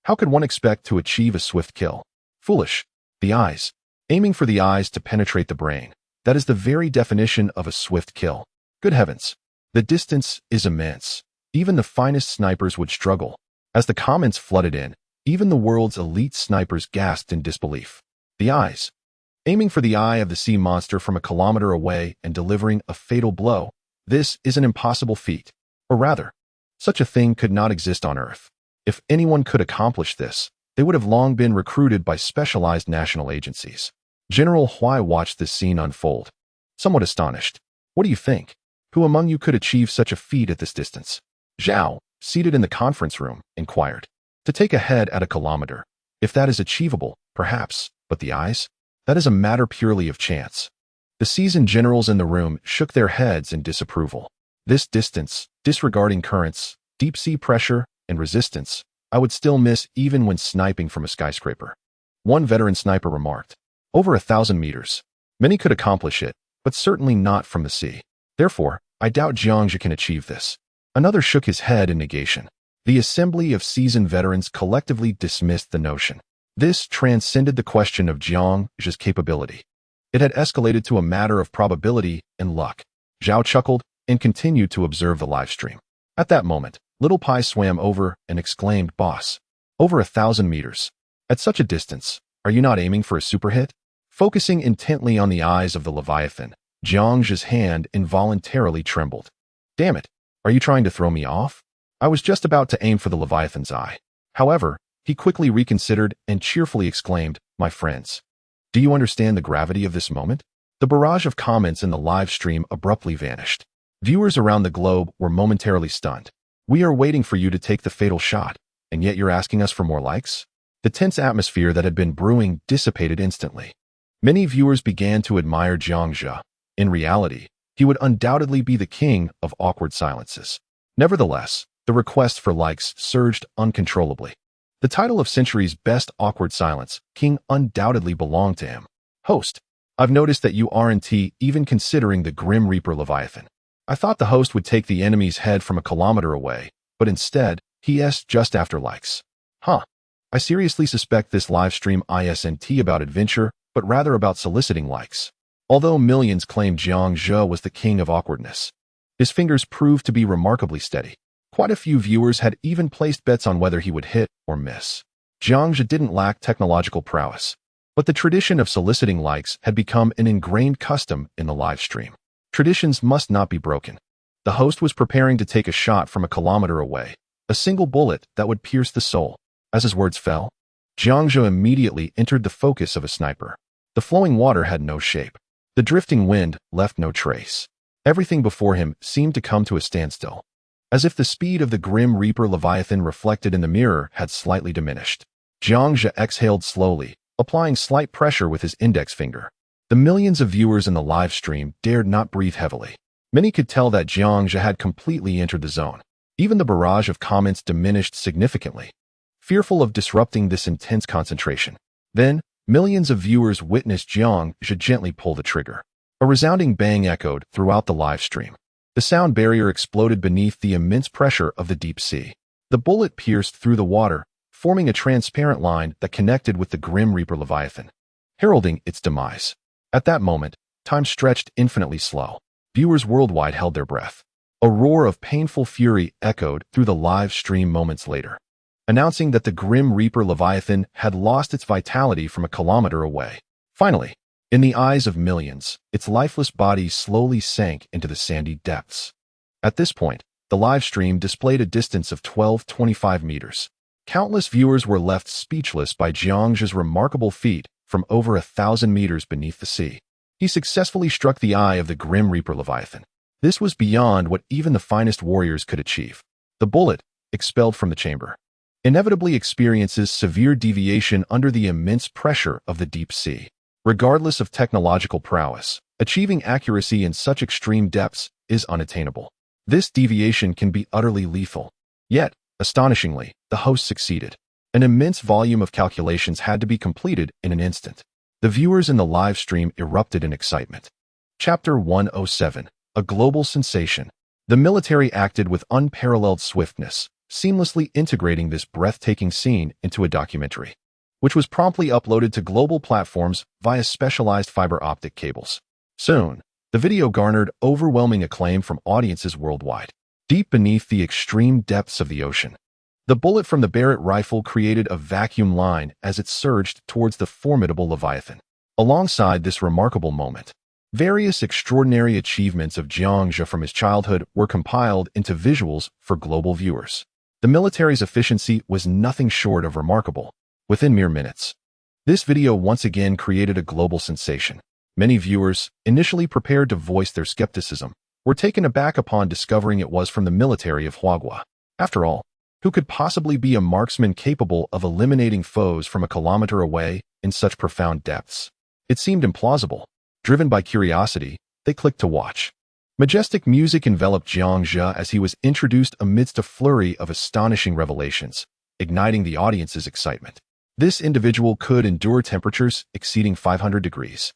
How could one expect to achieve a swift kill? Foolish. The eyes. Aiming for the eyes to penetrate the brain. That is the very definition of a swift kill. Good heavens. The distance is immense. Even the finest snipers would struggle. As the comments flooded in, even the world's elite snipers gasped in disbelief. The eyes. Aiming for the eye of the sea monster from a kilometer away and delivering a fatal blow. This is an impossible feat. Or rather, such a thing could not exist on Earth. If anyone could accomplish this, they would have long been recruited by specialized national agencies. General Huai watched this scene unfold, somewhat astonished. What do you think? Who among you could achieve such a feat at this distance? Zhao, seated in the conference room, inquired. To take a head at a kilometer. If that is achievable, perhaps, but the eyes? That is a matter purely of chance. The seasoned generals in the room shook their heads in disapproval. This distance, disregarding currents, deep sea pressure, and resistance, I would still miss even when sniping from a skyscraper. One veteran sniper remarked. Over 1,000 meters. Many could accomplish it, but certainly not from the sea. Therefore, I doubt Jiangzhe can achieve this. Another shook his head in negation. The assembly of seasoned veterans collectively dismissed the notion. This transcended the question of Jiangzhe's capability. It had escalated to a matter of probability and luck. Zhao chuckled and continued to observe the live stream. At that moment, Little Pai swam over and exclaimed, Boss, over 1,000 meters. At such a distance, are you not aiming for a super hit? Focusing intently on the eyes of the Leviathan, Jiangzhe's hand involuntarily trembled. Damn it, are you trying to throw me off? I was just about to aim for the Leviathan's eye. However, he quickly reconsidered and cheerfully exclaimed, My friends, do you understand the gravity of this moment? The barrage of comments in the live stream abruptly vanished. Viewers around the globe were momentarily stunned. We are waiting for you to take the fatal shot, and yet you're asking us for more likes? The tense atmosphere that had been brewing dissipated instantly. Many viewers began to admire Jiangzhe. In reality, he would undoubtedly be the king of awkward silences. Nevertheless, the request for likes surged uncontrollably. The title of Century's Best Awkward Silence King undoubtedly belonged to him. Host, I've noticed that you aren't even considering the Grim Reaper Leviathan. I thought the host would take the enemy's head from a kilometer away, but instead, he asked just after likes. I seriously suspect this livestream isn't about adventure, but rather about soliciting likes. Although millions claimed Jiangzhe was the king of awkwardness, his fingers proved to be remarkably steady. Quite a few viewers had even placed bets on whether he would hit or miss. Jiang Zhe didn't lack technological prowess, but the tradition of soliciting likes had become an ingrained custom in the live stream. Traditions must not be broken. The host was preparing to take a shot from a kilometer away, a single bullet that would pierce the soul. As his words fell, Jiang Zhe immediately entered the focus of a sniper. The flowing water had no shape. The drifting wind left no trace. Everything before him seemed to come to a standstill, as if the speed of the Grim Reaper Leviathan reflected in the mirror had slightly diminished. Jiang Zhe exhaled slowly, applying slight pressure with his index finger. The millions of viewers in the live stream dared not breathe heavily. Many could tell that Jiang Zhe had completely entered the zone. Even the barrage of comments diminished significantly, fearful of disrupting this intense concentration. Then, millions of viewers witnessed Jiang Zhe gently pull the trigger. A resounding bang echoed throughout the live stream. The sound barrier exploded beneath the immense pressure of the deep sea. The bullet pierced through the water, forming a transparent line that connected with the Grim Reaper Leviathan, heralding its demise. At that moment, time stretched infinitely slow. Viewers worldwide held their breath. A roar of painful fury echoed through the live stream moments later, announcing that the Grim Reaper Leviathan had lost its vitality from a kilometer away. Finally, in the eyes of millions, its lifeless body slowly sank into the sandy depths. At this point, the live stream displayed a distance of 1225 meters. Countless viewers were left speechless by Jiang Zhe's remarkable feat from over 1,000 meters beneath the sea. He successfully struck the eye of the Grim Reaper Leviathan. This was beyond what even the finest warriors could achieve. The bullet, expelled from the chamber, inevitably experiences severe deviation under the immense pressure of the deep sea. Regardless of technological prowess, achieving accuracy in such extreme depths is unattainable. This deviation can be utterly lethal. Yet, astonishingly, the host succeeded. An immense volume of calculations had to be completed in an instant. The viewers in the live stream erupted in excitement. Chapter 107: A Global Sensation. The military acted with unparalleled swiftness, seamlessly integrating this breathtaking scene into a documentary, which was promptly uploaded to global platforms via specialized fiber optic cables. Soon, the video garnered overwhelming acclaim from audiences worldwide. Deep beneath the extreme depths of the ocean, the bullet from the Barrett rifle created a vacuum line as it surged towards the formidable Leviathan. Alongside this remarkable moment, various extraordinary achievements of Jiang Zhe from his childhood were compiled into visuals for global viewers. The military's efficiency was nothing short of remarkable. Within mere minutes, this video once again created a global sensation. Many viewers, initially prepared to voice their skepticism, were taken aback upon discovering it was from the military of Huaguo. After all, who could possibly be a marksman capable of eliminating foes from a kilometer away in such profound depths? It seemed implausible. Driven by curiosity, they clicked to watch. Majestic music enveloped Jiang Zhe as he was introduced amidst a flurry of astonishing revelations, igniting the audience's excitement. This individual could endure temperatures exceeding 500 degrees,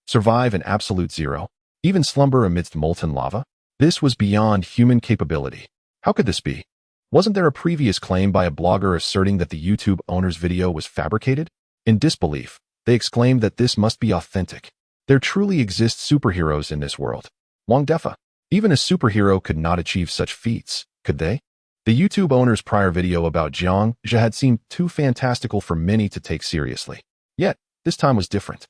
survive an absolute zero, even slumber amidst molten lava. This was beyond human capability. How could this be? Wasn't there a previous claim by a blogger asserting that the YouTube owner's video was fabricated? In disbelief, they exclaimed that this must be authentic. There truly exist superheroes in this world. Wang Defa. Even a superhero could not achieve such feats, could they? The YouTube owner's prior video about Jiang Zhe had seemed too fantastical for many to take seriously. Yet, this time was different.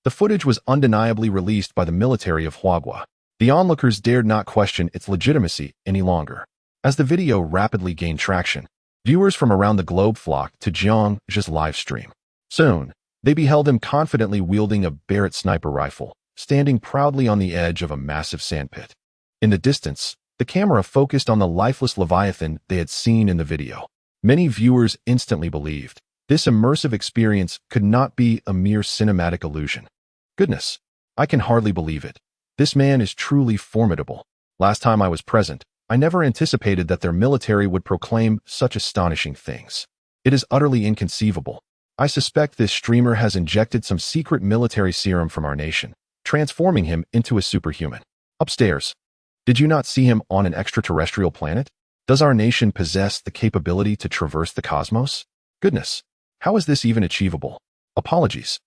The footage was undeniably released by the military of Huaguo. The onlookers dared not question its legitimacy any longer. As the video rapidly gained traction, viewers from around the globe flocked to Jiang Zhe's live stream. Soon, they beheld him confidently wielding a Barrett sniper rifle, standing proudly on the edge of a massive sandpit. In the distance, the camera focused on the lifeless Leviathan they had seen in the video. Many viewers instantly believed this immersive experience could not be a mere cinematic illusion. Goodness, I can hardly believe it. This man is truly formidable. Last time I was present, I never anticipated that their military would proclaim such astonishing things. It is utterly inconceivable. I suspect this streamer has injected some secret military serum from our nation, transforming him into a superhuman. Upstairs. Did you not see him on an extraterrestrial planet? Does our nation possess the capability to traverse the cosmos? Goodness, how is this even achievable? Apologies.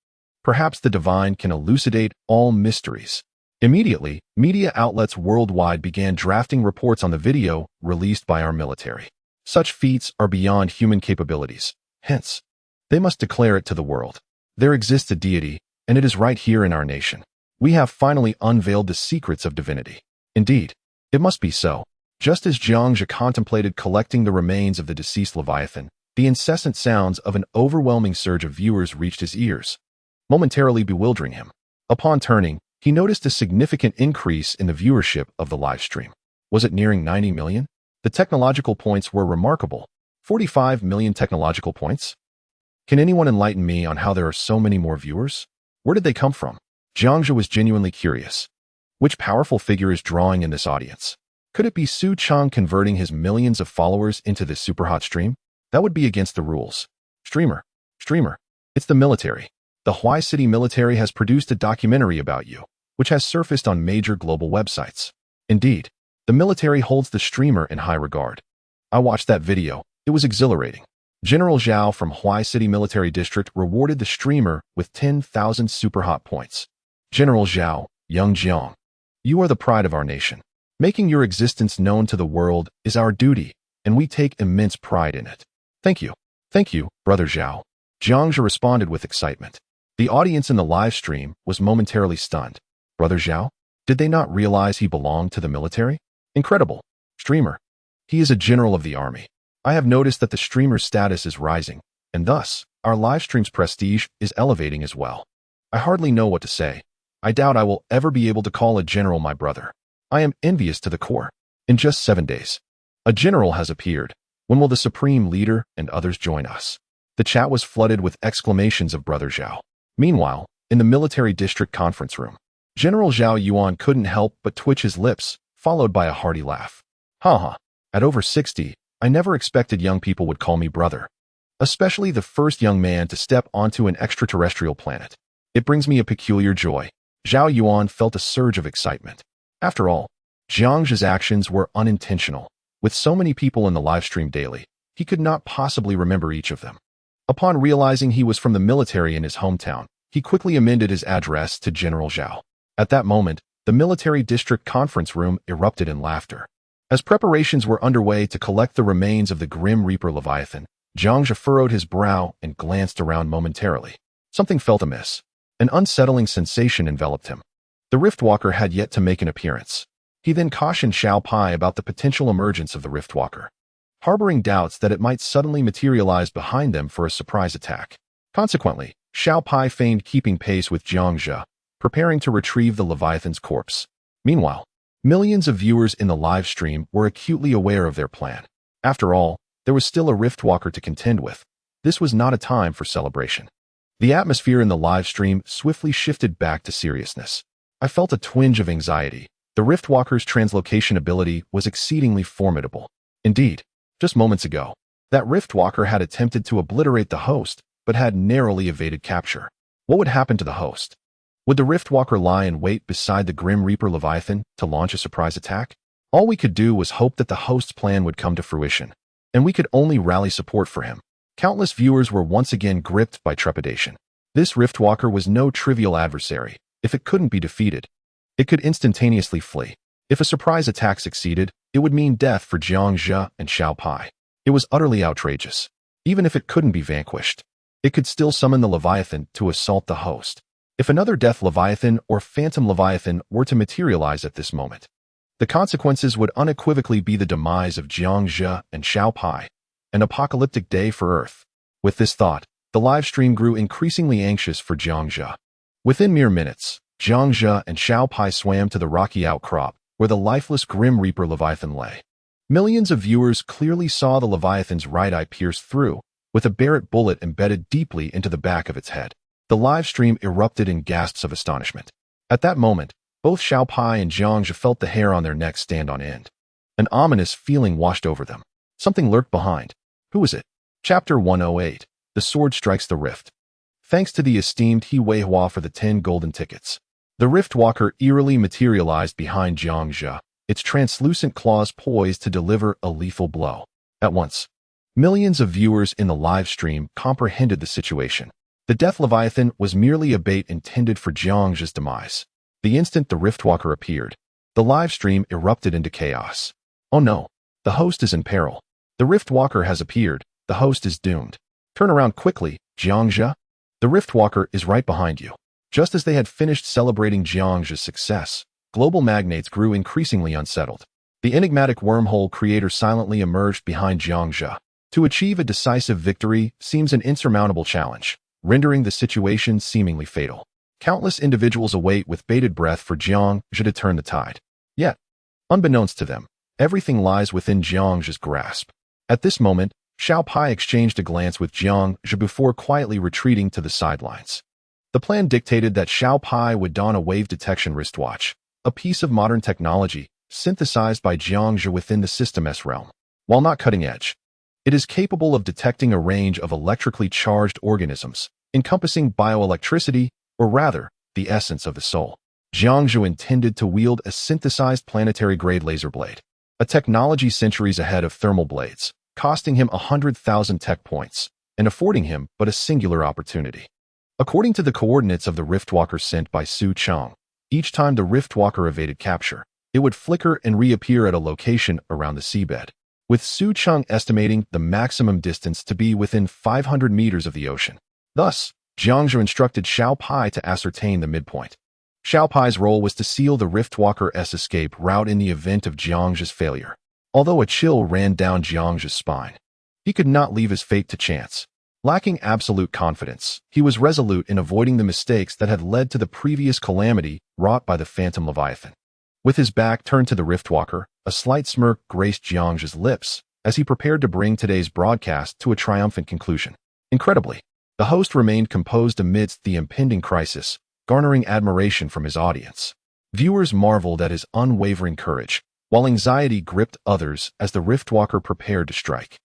Perhaps the divine can elucidate all mysteries. Immediately, media outlets worldwide began drafting reports on the video released by our military. Such feats are beyond human capabilities. Hence, they must declare it to the world. There exists a deity, and it is right here in our nation. We have finally unveiled the secrets of divinity. Indeed, it must be so. Just as Jiang Zhe contemplated collecting the remains of the deceased Leviathan, the incessant sounds of an overwhelming surge of viewers reached his ears, momentarily bewildering him. Upon turning, he noticed a significant increase in the viewership of the live stream. Was it nearing 90 million? The technological points were remarkable. 45 million technological points? Can anyone enlighten me on how there are so many more viewers? Where did they come from? Jiang Zhe was genuinely curious. Which powerful figure is drawing in this audience? Could it be Su Chang converting his millions of followers into this superhot stream? That would be against the rules. Streamer. It's the military. The Huai City military has produced a documentary about you, which has surfaced on major global websites. Indeed, the military holds the streamer in high regard. I watched that video. It was exhilarating. General Zhao from Huai City Military District rewarded the streamer with 10,000 superhot points. General Zhao, Young Jiang, you are the pride of our nation. Making your existence known to the world is our duty, and we take immense pride in it. Thank you, Brother Zhao. Jiang Zhe responded with excitement. The audience in the live stream was momentarily stunned. Brother Zhao? Did they not realize he belonged to the military? Incredible. Streamer. He is a general of the army. I have noticed that the streamer's status is rising, and thus, our live stream's prestige is elevating as well. I hardly know what to say. I doubt I will ever be able to call a general my brother. I am envious to the core. In just 7 days, a general has appeared. When will the supreme leader and others join us? The chat was flooded with exclamations of Brother Zhao. Meanwhile, in the military district conference room, General Zhao Yuan couldn't help but twitch his lips, followed by a hearty laugh. Haha, at over 60, I never expected young people would call me brother. Especially the first young man to step onto an extraterrestrial planet. It brings me a peculiar joy. Zhao Yuan felt a surge of excitement. After all, Jiang Zhe's actions were unintentional. With so many people in the live stream daily, he could not possibly remember each of them. Upon realizing he was from the military in his hometown, he quickly amended his address to General Zhao. At that moment, the military district conference room erupted in laughter. As preparations were underway to collect the remains of the Grim Reaper Leviathan, Jiang Zhe furrowed his brow and glanced around momentarily. Something felt amiss. An unsettling sensation enveloped him. The Riftwalker had yet to make an appearance. He then cautioned Xiao Pai about the potential emergence of the Riftwalker, harboring doubts that it might suddenly materialize behind them for a surprise attack. Consequently, Xiao Pai feigned keeping pace with Jiang Zhe, preparing to retrieve the Leviathan's corpse. Meanwhile, millions of viewers in the live stream were acutely aware of their plan. After all, there was still a Riftwalker to contend with. This was not a time for celebration. The atmosphere in the live stream swiftly shifted back to seriousness. I felt a twinge of anxiety. The Riftwalker's translocation ability was exceedingly formidable. Indeed, just moments ago, that Riftwalker had attempted to obliterate the host, but had narrowly evaded capture. What would happen to the host? Would the Riftwalker lie in wait beside the Grim Reaper Leviathan to launch a surprise attack? All we could do was hope that the host's plan would come to fruition, and we could only rally support for him. Countless viewers were once again gripped by trepidation. This Riftwalker was no trivial adversary. If it couldn't be defeated, it could instantaneously flee. If a surprise attack succeeded, it would mean death for Jiang Zhe and Xiao Pai. It was utterly outrageous. Even if it couldn't be vanquished, it could still summon the Leviathan to assault the host. If another Death Leviathan or Phantom Leviathan were to materialize at this moment, the consequences would unequivocally be the demise of Jiang Zhe and Xiao Pai, an apocalyptic day for Earth. With this thought, the live stream grew increasingly anxious for Jiang Zhe. Within mere minutes, Jiang Zhe and Xiao Pai swam to the rocky outcrop where the lifeless Grim Reaper Leviathan lay. Millions of viewers clearly saw the Leviathan's right eye pierced through, with a Barrett bullet embedded deeply into the back of its head. The live stream erupted in gasps of astonishment. At that moment, both Xiao Pai and Jiang Zhe felt the hair on their necks stand on end. An ominous feeling washed over them. Something lurked behind. Who was it? Chapter 108. The Sword Strikes the Rift. Thanks to the esteemed He Weihua for the 10 golden tickets. The Riftwalker eerily materialized behind Jiang Zhe, its translucent claws poised to deliver a lethal blow. At once, millions of viewers in the live stream comprehended the situation. The Death Leviathan was merely a bait intended for Jiang Zhe's demise. The instant the Riftwalker appeared, the live stream erupted into chaos. Oh no, the host is in peril. The Riftwalker has appeared. The host is doomed. Turn around quickly, Jiangxia. The Riftwalker is right behind you. Just as they had finished celebrating Jiangxia's success, global magnates grew increasingly unsettled. The enigmatic wormhole creator silently emerged behind Jiangxia. To achieve a decisive victory seems an insurmountable challenge, rendering the situation seemingly fatal. Countless individuals await with bated breath for Jiangxia to turn the tide. Yet, unbeknownst to them, everything lies within Jiangxia's grasp. At this moment, Xiao Pai exchanged a glance with Jiangxia before quietly retreating to the sidelines. The plan dictated that Xiao Pai would don a wave detection wristwatch, a piece of modern technology synthesized by Jiangxia within the System S realm. While not cutting-edge, it is capable of detecting a range of electrically charged organisms, encompassing bioelectricity, or rather, the essence of the soul. Jiangxia intended to wield a synthesized planetary-grade laser blade, a technology centuries ahead of thermal blades, costing him 100,000 tech points, and affording him but a singular opportunity. According to the coordinates of the Riftwalker sent by Su Cheng, each time the Riftwalker evaded capture, it would flicker and reappear at a location around the seabed, with Su Cheng estimating the maximum distance to be within 500 meters of the ocean. Thus, Jiangxia instructed Xiao Pai to ascertain the midpoint. Xiao Pai's role was to seal the Riftwalker's escape route in the event of Jiangxia's failure. Although a chill ran down Jiangxia's spine, he could not leave his fate to chance. Lacking absolute confidence, he was resolute in avoiding the mistakes that had led to the previous calamity wrought by the Phantom Leviathan. With his back turned to the Riftwalker, a slight smirk graced Jiangxia's lips as he prepared to bring today's broadcast to a triumphant conclusion. Incredibly, the host remained composed amidst the impending crisis, garnering admiration from his audience. Viewers marveled at his unwavering courage, while anxiety gripped others as the Riftwalker prepared to strike.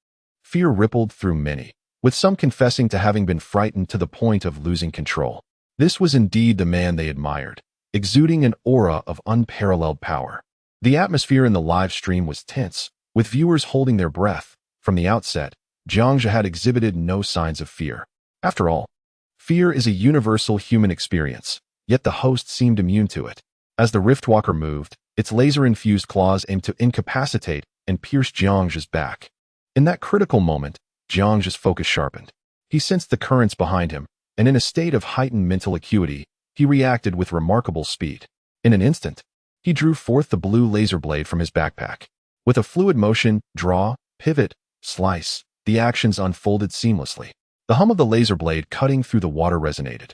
Fear rippled through many, with some confessing to having been frightened to the point of losing control. This was indeed the man they admired, exuding an aura of unparalleled power. The atmosphere in the live stream was tense, with viewers holding their breath. From the outset, Jiangxia had exhibited no signs of fear. After all, fear is a universal human experience, yet the host seemed immune to it. As the Riftwalker moved, its laser-infused claws aimed to incapacitate and pierce Jiangxia's back. In that critical moment, Jiangxia's focus sharpened. He sensed the currents behind him, and in a state of heightened mental acuity, he reacted with remarkable speed. In an instant, he drew forth the blue laser blade from his backpack. With a fluid motion, draw, pivot, slice, the actions unfolded seamlessly. The hum of the laser blade cutting through the water resonated,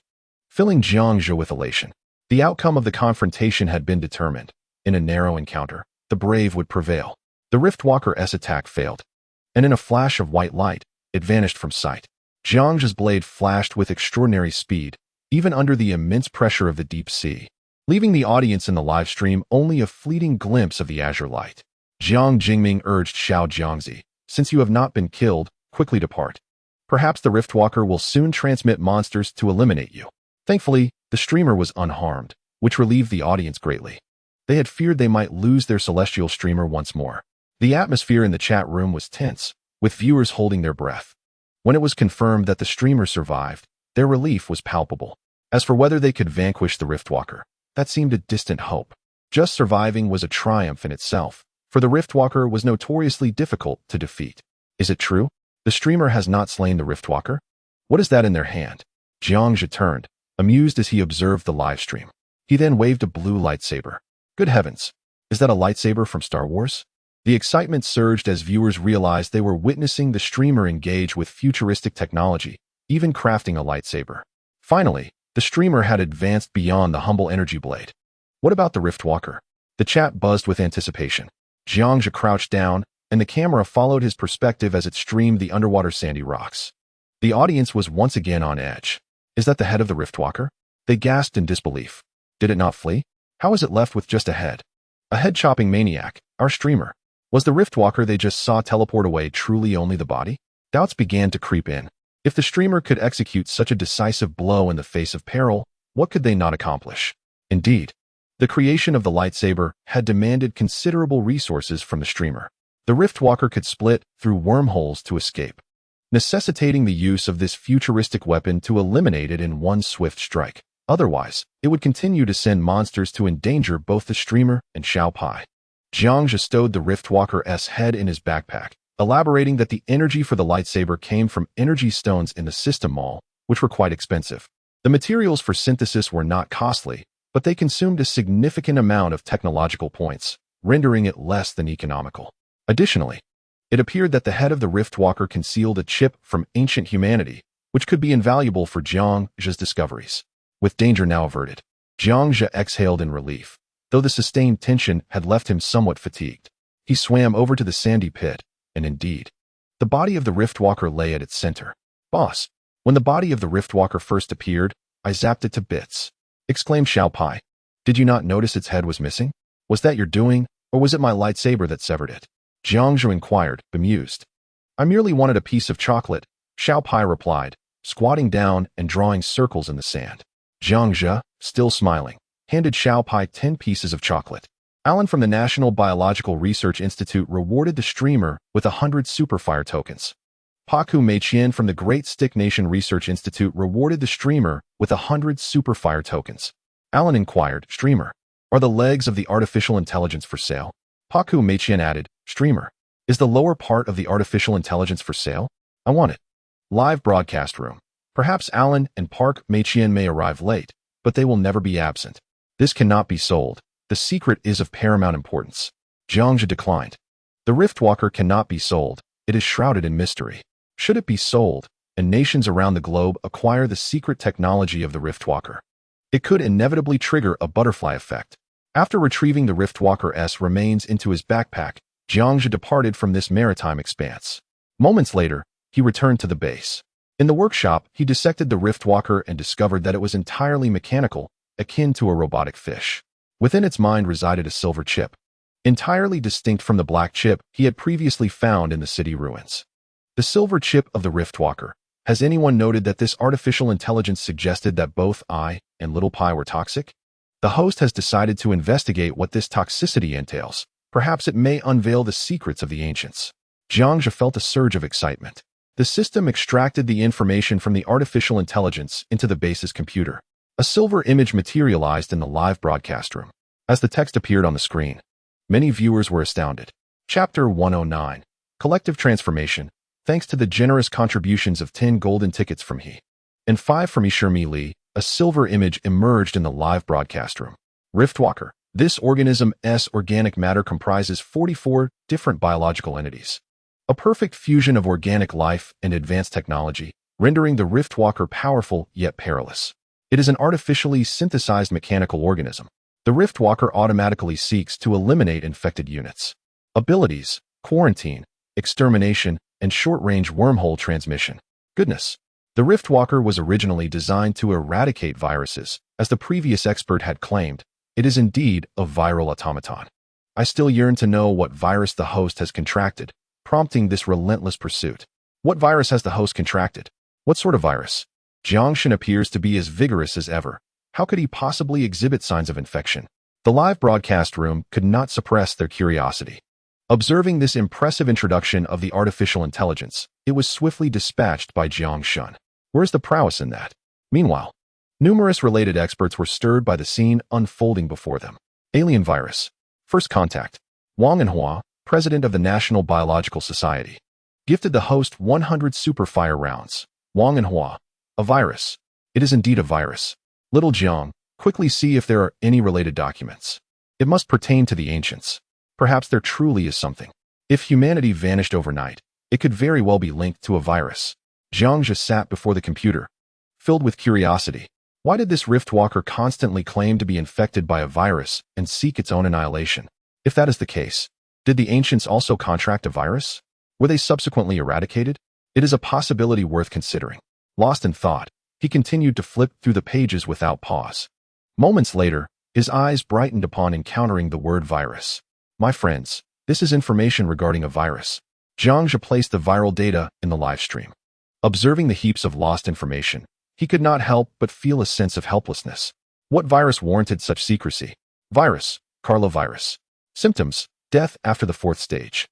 filling Jiangxia with elation. The outcome of the confrontation had been determined. In a narrow encounter, the brave would prevail. The Riftwalker's attack failed, and in a flash of white light, it vanished from sight. Jiangxia's blade flashed with extraordinary speed, even under the immense pressure of the deep sea, leaving the audience in the live stream only a fleeting glimpse of the azure light. Jiang Jingming urged Xiao Jiangzi, "Since you have not been killed, quickly depart. Perhaps the Riftwalker will soon transmit monsters to eliminate you." Thankfully, the streamer was unharmed, which relieved the audience greatly. They had feared they might lose their celestial streamer once more. The atmosphere in the chat room was tense, with viewers holding their breath. When it was confirmed that the streamer survived, their relief was palpable. As for whether they could vanquish the Riftwalker, that seemed a distant hope. Just surviving was a triumph in itself, for the Riftwalker was notoriously difficult to defeat. Is it true? The streamer has not slain the Riftwalker? What is that in their hand? Jiangxia turned, amused as he observed the live stream. He then waved a blue lightsaber. Good heavens! Is that a lightsaber from Star Wars? The excitement surged as viewers realized they were witnessing the streamer engage with futuristic technology, even crafting a lightsaber. Finally, the streamer had advanced beyond the humble energy blade. What about the Riftwalker? The chat buzzed with anticipation. Jiangxia crouched down, and the camera followed his perspective as it streamed the underwater sandy rocks. The audience was once again on edge. Is that the head of the Riftwalker? They gasped in disbelief. Did it not flee? How is it left with just a head? A head-chopping maniac, our streamer. Was the Riftwalker they just saw teleport away truly only the body? Doubts began to creep in. If the streamer could execute such a decisive blow in the face of peril, what could they not accomplish? Indeed, the creation of the lightsaber had demanded considerable resources from the streamer. The Riftwalker could split through wormholes to escape, necessitating the use of this futuristic weapon to eliminate it in one swift strike. Otherwise, it would continue to send monsters to endanger both the streamer and Xiao Pai. Jiang Zhe stowed the Riftwalker's head in his backpack, elaborating that the energy for the lightsaber came from energy stones in the system mall, which were quite expensive. The materials for synthesis were not costly, but they consumed a significant amount of technological points, rendering it less than economical. Additionally, it appeared that the head of the Riftwalker concealed a chip from ancient humanity, which could be invaluable for Jiang Zhe's discoveries. With danger now averted, Jiang Zhe exhaled in relief, though the sustained tension had left him somewhat fatigued. He swam over to the sandy pit, and indeed, the body of the Riftwalker lay at its center. "Boss, when the body of the Riftwalker first appeared, I zapped it to bits," exclaimed Xiao Pai. "Did you not notice its head was missing? Was that your doing, or was it my lightsaber that severed it?" Jiang Zhe inquired, bemused. "I merely wanted a piece of chocolate," Xiao Pai replied, squatting down and drawing circles in the sand. Jiang Zhe, still smiling, handed Xiao Pai 10 pieces of chocolate. Alan from the National Biological Research Institute rewarded the streamer with 100 Superfire tokens. Paku Meiqian from the Great Stick Nation Research Institute rewarded the streamer with 100 Superfire tokens. Alan inquired, "Streamer, are the legs of the artificial intelligence for sale?" Paku Meiqian added, "Streamer, is the lower part of the artificial intelligence for sale? I want it." Live broadcast room. Perhaps Alan and Park Meiqian may arrive late, but they will never be absent. "This cannot be sold. The secret is of paramount importance." Jiang Zhe declined. "The Riftwalker cannot be sold. It is shrouded in mystery. Should it be sold, and nations around the globe acquire the secret technology of the Riftwalker, it could inevitably trigger a butterfly effect." After retrieving the Riftwalker's remains into his backpack, Jiang Zhe departed from this maritime expanse. Moments later, he returned to the base. In the workshop, he dissected the Riftwalker and discovered that it was entirely mechanical, akin to a robotic fish. Within its mind resided a silver chip, entirely distinct from the black chip he had previously found in the city ruins. The silver chip of the Riftwalker. Has anyone noted that this artificial intelligence suggested that both I and Little Pai were toxic? The host has decided to investigate what this toxicity entails. Perhaps it may unveil the secrets of the ancients. Jiang Zhe felt a surge of excitement. The system extracted the information from the artificial intelligence into the base's computer. A silver image materialized in the live broadcast room. As the text appeared on the screen, many viewers were astounded. Chapter 109. Collective Transformation. Thanks to the generous contributions of 10 golden tickets from he and 5 from Ishirmi Li, a silver image emerged in the live broadcast room. Riftwalker. This organism's organic matter comprises 44 different biological entities. A perfect fusion of organic life and advanced technology, rendering the Riftwalker powerful yet perilous. It is an artificially synthesized mechanical organism. The Riftwalker automatically seeks to eliminate infected units. Abilities: quarantine, extermination, and short-range wormhole transmission. Goodness. The Riftwalker was originally designed to eradicate viruses, as the previous expert had claimed. It is indeed a viral automaton. I still yearn to know what virus the host has contracted, prompting this relentless pursuit. What virus has the host contracted? What sort of virus? Jiang Shen appears to be as vigorous as ever. How could he possibly exhibit signs of infection? The live broadcast room could not suppress their curiosity. Observing this impressive introduction of the artificial intelligence, it was swiftly dispatched by Jiang Shen. Where's the prowess in that? Meanwhile, numerous related experts were stirred by the scene unfolding before them. Alien virus. First contact. Wang Enhua, president of the National Biological Society, gifted the host 100 Superfire rounds. Wang Enhua. A virus. It is indeed a virus. Little Jiang, quickly see if there are any related documents. It must pertain to the ancients. Perhaps there truly is something. If humanity vanished overnight, it could very well be linked to a virus. Jiang Zhe sat before the computer, filled with curiosity. Why did this Riftwalker constantly claim to be infected by a virus and seek its own annihilation? If that is the case, did the ancients also contract a virus? Were they subsequently eradicated? It is a possibility worth considering. Lost in thought, he continued to flip through the pages without pause. Moments later, his eyes brightened upon encountering the word virus. My friends, this is information regarding a virus. Jiang Zhe placed the viral data in the live stream. Observing the heaps of lost information, he could not help but feel a sense of helplessness. What virus warranted such secrecy? Virus, Carlovirus. Symptoms, death after the 4th stage.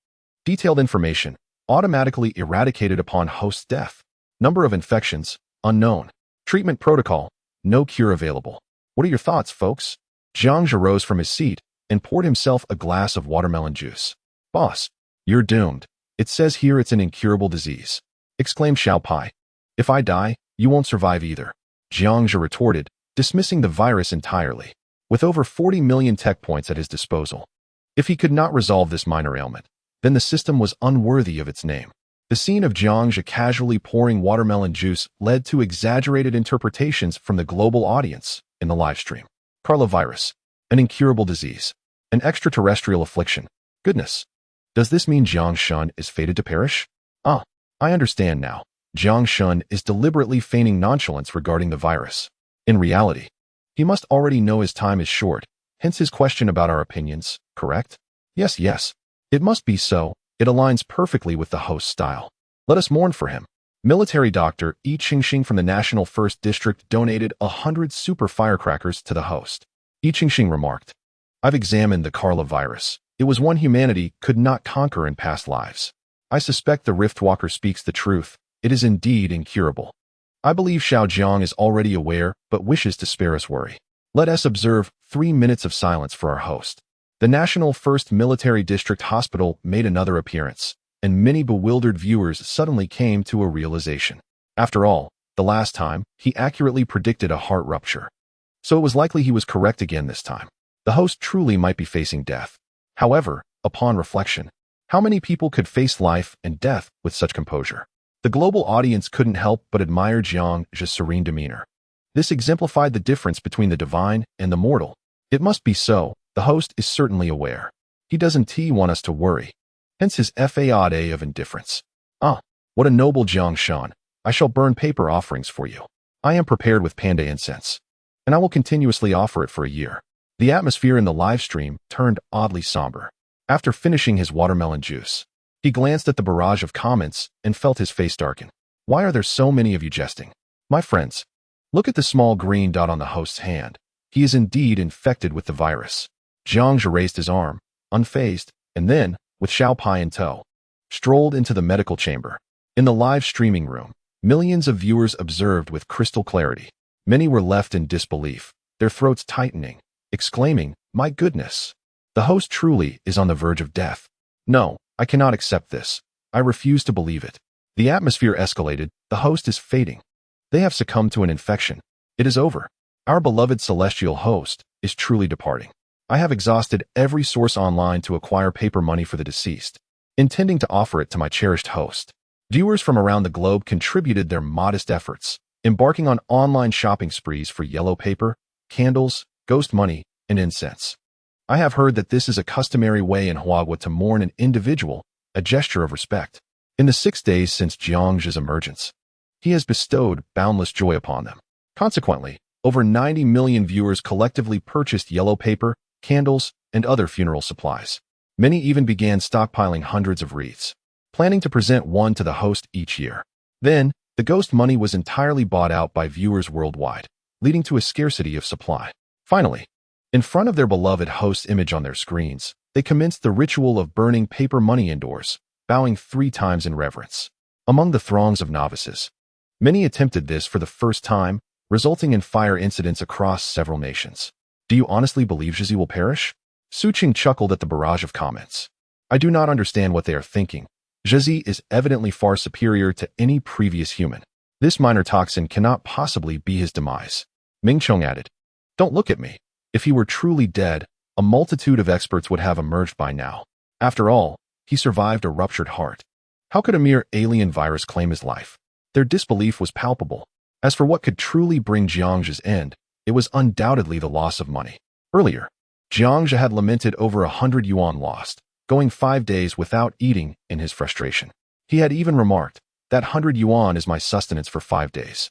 Detailed information, automatically eradicated upon host death. Number of infections, unknown. Treatment protocol, no cure available. What are your thoughts, folks? Jiang Zhe rose from his seat and poured himself a glass of watermelon juice. Boss, you're doomed. It says here it's an incurable disease, exclaimed Xiao Pai. If I die, you won't survive either, Jiang Zhe retorted, dismissing the virus entirely. With over 40 million tech points at his disposal, if he could not resolve this minor ailment, then the system was unworthy of its name. The scene of Jiang Zhe casually pouring watermelon juice led to exaggerated interpretations from the global audience in the live stream. Coronavirus, an incurable disease, an extraterrestrial affliction. Goodness. Does this mean Jiang Shun is fated to perish? Ah, I understand now. Jiang Shun is deliberately feigning nonchalance regarding the virus. In reality, he must already know his time is short, hence his question about our opinions, correct? Yes, yes. It must be so. It aligns perfectly with the host's style. Let us mourn for him. Military doctor Yi Qingxing from the National First District donated 100 super firecrackers to the host. Yi Qingxing remarked, I've examined the coronavirus. It was one humanity could not conquer in past lives. I suspect the Riftwalker speaks the truth. It is indeed incurable. I believe Xiao Jiang is already aware, but wishes to spare us worry. Let us observe 3 minutes of silence for our host. The National First Military District Hospital made another appearance, and many bewildered viewers suddenly came to a realization. After all, the last time, he accurately predicted a heart rupture. So it was likely he was correct again this time. The host truly might be facing death. However, upon reflection, how many people could face life and death with such composure? The global audience couldn't help but admire Jiang Zhe's serene demeanor. This exemplified the difference between the divine and the mortal. It must be so. The host is certainly aware. He doesn't want us to worry. Hence his facade of indifference. Ah, what a noble Jiang Shun. I shall burn paper offerings for you. I am prepared with panda incense, and I will continuously offer it for a year. The atmosphere in the live stream turned oddly somber. After finishing his watermelon juice, he glanced at the barrage of comments and felt his face darken. Why are there so many of you jesting? My friends, look at the small green dot on the host's hand. He is indeed infected with the virus. Jiang Zhe raised his arm, unfazed, and then, with Xiao Pai in tow, strolled into the medical chamber. In the live streaming room, millions of viewers observed with crystal clarity. Many were left in disbelief, their throats tightening, exclaiming, My goodness! The host truly is on the verge of death. No, I cannot accept this. I refuse to believe it. The atmosphere escalated. The host is fading. They have succumbed to an infection. It is over. Our beloved celestial host is truly departing. I have exhausted every source online to acquire paper money for the deceased, intending to offer it to my cherished host. Viewers from around the globe contributed their modest efforts, embarking on online shopping sprees for yellow paper, candles, ghost money, and incense. I have heard that this is a customary way in Huagua to mourn an individual, a gesture of respect. In the 6 days since Jiang Zhe's emergence, he has bestowed boundless joy upon them. Consequently, over 90 million viewers collectively purchased yellow paper, candles, and other funeral supplies. Many even began stockpiling hundreds of wreaths, planning to present one to the host each year. Then, the ghost money was entirely bought out by viewers worldwide, leading to a scarcity of supply. Finally, in front of their beloved host's image on their screens, they commenced the ritual of burning paper money indoors, bowing 3 times in reverence. Among the throngs of novices, many attempted this for the first time, resulting in fire incidents across several nations. Do you honestly believe Zhi will perish? Su Qing chuckled at the barrage of comments. I do not understand what they are thinking. Zhi is evidently far superior to any previous human. This minor toxin cannot possibly be his demise. Ming Chong added, Don't look at me. If he were truly dead, a multitude of experts would have emerged by now. After all, he survived a ruptured heart. How could a mere alien virus claim his life? Their disbelief was palpable. As for what could truly bring Jiang Zhe's end, it was undoubtedly the loss of money. Earlier, Jiang Zhe had lamented over 100 yuan lost, going 5 days without eating in his frustration. He had even remarked, that 100 yuan is my sustenance for 5 days.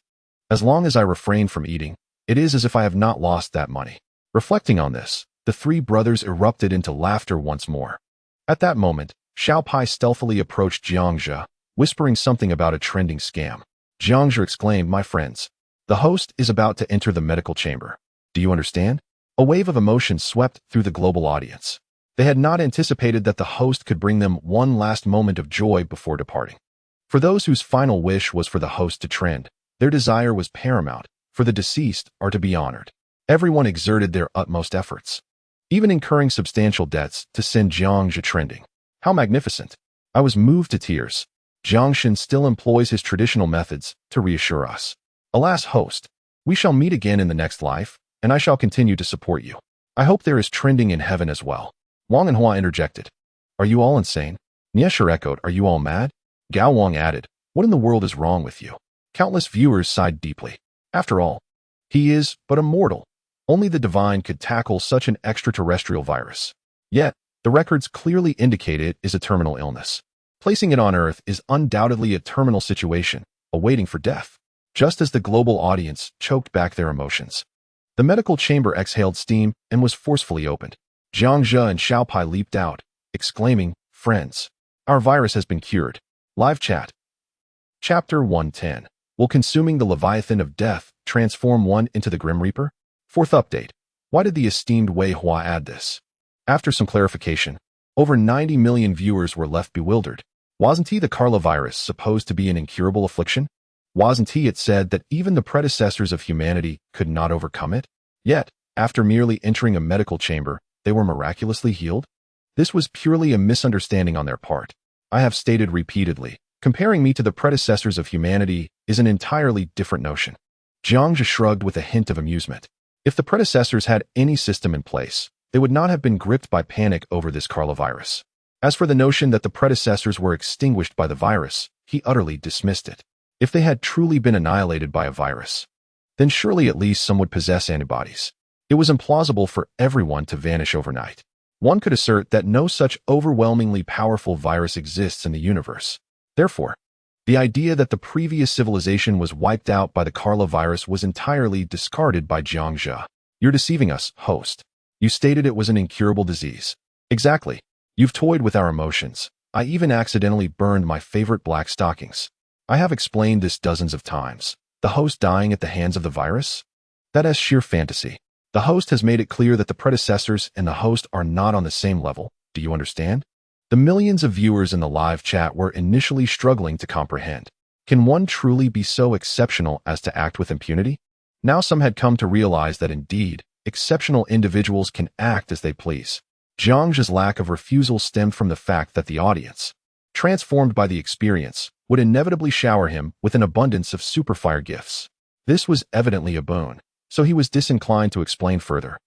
As long as I refrain from eating, it is as if I have not lost that money. Reflecting on this, the 3 brothers erupted into laughter once more. At that moment, Xiao Pai stealthily approached Jiang Zhe, whispering something about a trending scam. Jiang Zhe exclaimed, My friends, the host is about to enter the medical chamber. Do you understand? A wave of emotion swept through the global audience. They had not anticipated that the host could bring them one last moment of joy before departing. For those whose final wish was for the host to trend, their desire was paramount, for the deceased are to be honored. Everyone exerted their utmost efforts, even incurring substantial debts to send Jiang Zhe trending. How magnificent! I was moved to tears. Jiang Shen still employs his traditional methods to reassure us. Alas, host, we shall meet again in the next life, and I shall continue to support you. I hope there is trending in heaven as well. Wang and Hua interjected. Are you all insane? Niesher echoed, are you all mad? Gao Wang added, what in the world is wrong with you? Countless viewers sighed deeply. After all, he is but a mortal. Only the divine could tackle such an extraterrestrial virus. Yet, the records clearly indicate it is a terminal illness. Placing it on Earth is undoubtedly a terminal situation, awaiting for death. Just as the global audience choked back their emotions, the medical chamber exhaled steam and was forcefully opened. Jiang Zhe and Xiao Pai leaped out, exclaiming, friends, our virus has been cured. Live chat. Chapter 110. Will consuming the Leviathan of Death transform one into the Grim Reaper? Fourth update. Why did the esteemed Wei Hua add this? After some clarification, over 90 million viewers were left bewildered. Wasn't the Carla virus supposed to be an incurable affliction? Wasn't it said that even the predecessors of humanity could not overcome it? Yet, after merely entering a medical chamber, they were miraculously healed? This was purely a misunderstanding on their part. I have stated repeatedly, comparing me to the predecessors of humanity is an entirely different notion. Jiang Zhe shrugged with a hint of amusement. If the predecessors had any system in place, they would not have been gripped by panic over this Carla virus. As for the notion that the predecessors were extinguished by the virus, he utterly dismissed it. If they had truly been annihilated by a virus, then surely at least some would possess antibodies. It was implausible for everyone to vanish overnight. One could assert that no such overwhelmingly powerful virus exists in the universe. Therefore, the idea that the previous civilization was wiped out by the Carla virus was entirely discarded by Jiang Zhe. You're deceiving us, host. You stated it was an incurable disease. Exactly. You've toyed with our emotions. I even accidentally burned my favorite black stockings. I have explained this dozens of times. The host dying at the hands of the virus? That is sheer fantasy. The host has made it clear that the predecessors and the host are not on the same level. Do you understand? The millions of viewers in the live chat were initially struggling to comprehend. Can one truly be so exceptional as to act with impunity? Now some had come to realize that indeed, exceptional individuals can act as they please. Jiang Zhe's lack of refusal stemmed from the fact that the audience, transformed by the experience, would inevitably shower him with an abundance of superfire gifts. This was evidently a boon, so he was disinclined to explain further,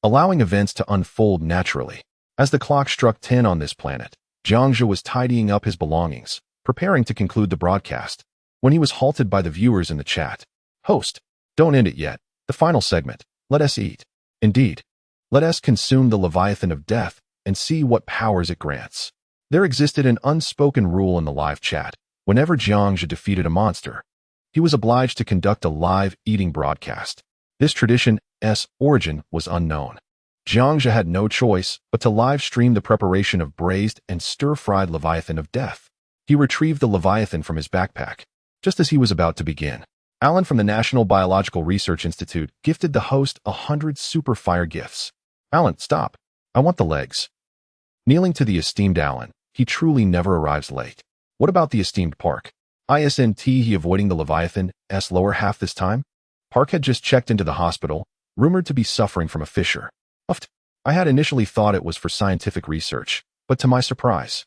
allowing events to unfold naturally. As the clock struck 10 on this planet, Jiang Zhe was tidying up his belongings, preparing to conclude the broadcast, when he was halted by the viewers in the chat. Host, don't end it yet. The final segment. Let us eat. Indeed. Let us consume the Leviathan of Death and see what powers it grants. There existed an unspoken rule in the live chat. Whenever Jiang Zhe defeated a monster, he was obliged to conduct a live eating broadcast. This tradition's origin was unknown. Jiang Zhe had no choice but to live stream the preparation of braised and stir-fried Leviathan of Death. He retrieved the Leviathan from his backpack, just as he was about to begin. Alan from the National Biological Research Institute gifted the host 100 super fire gifts. Alan, stop. I want the legs. Kneeling to the esteemed Alan, he truly never arrives late. What about the esteemed Park? Isn't he avoiding the Leviathan's lower half this time? Park had just checked into the hospital, rumored to be suffering from a fissure. I had initially thought it was for scientific research, but to my surprise.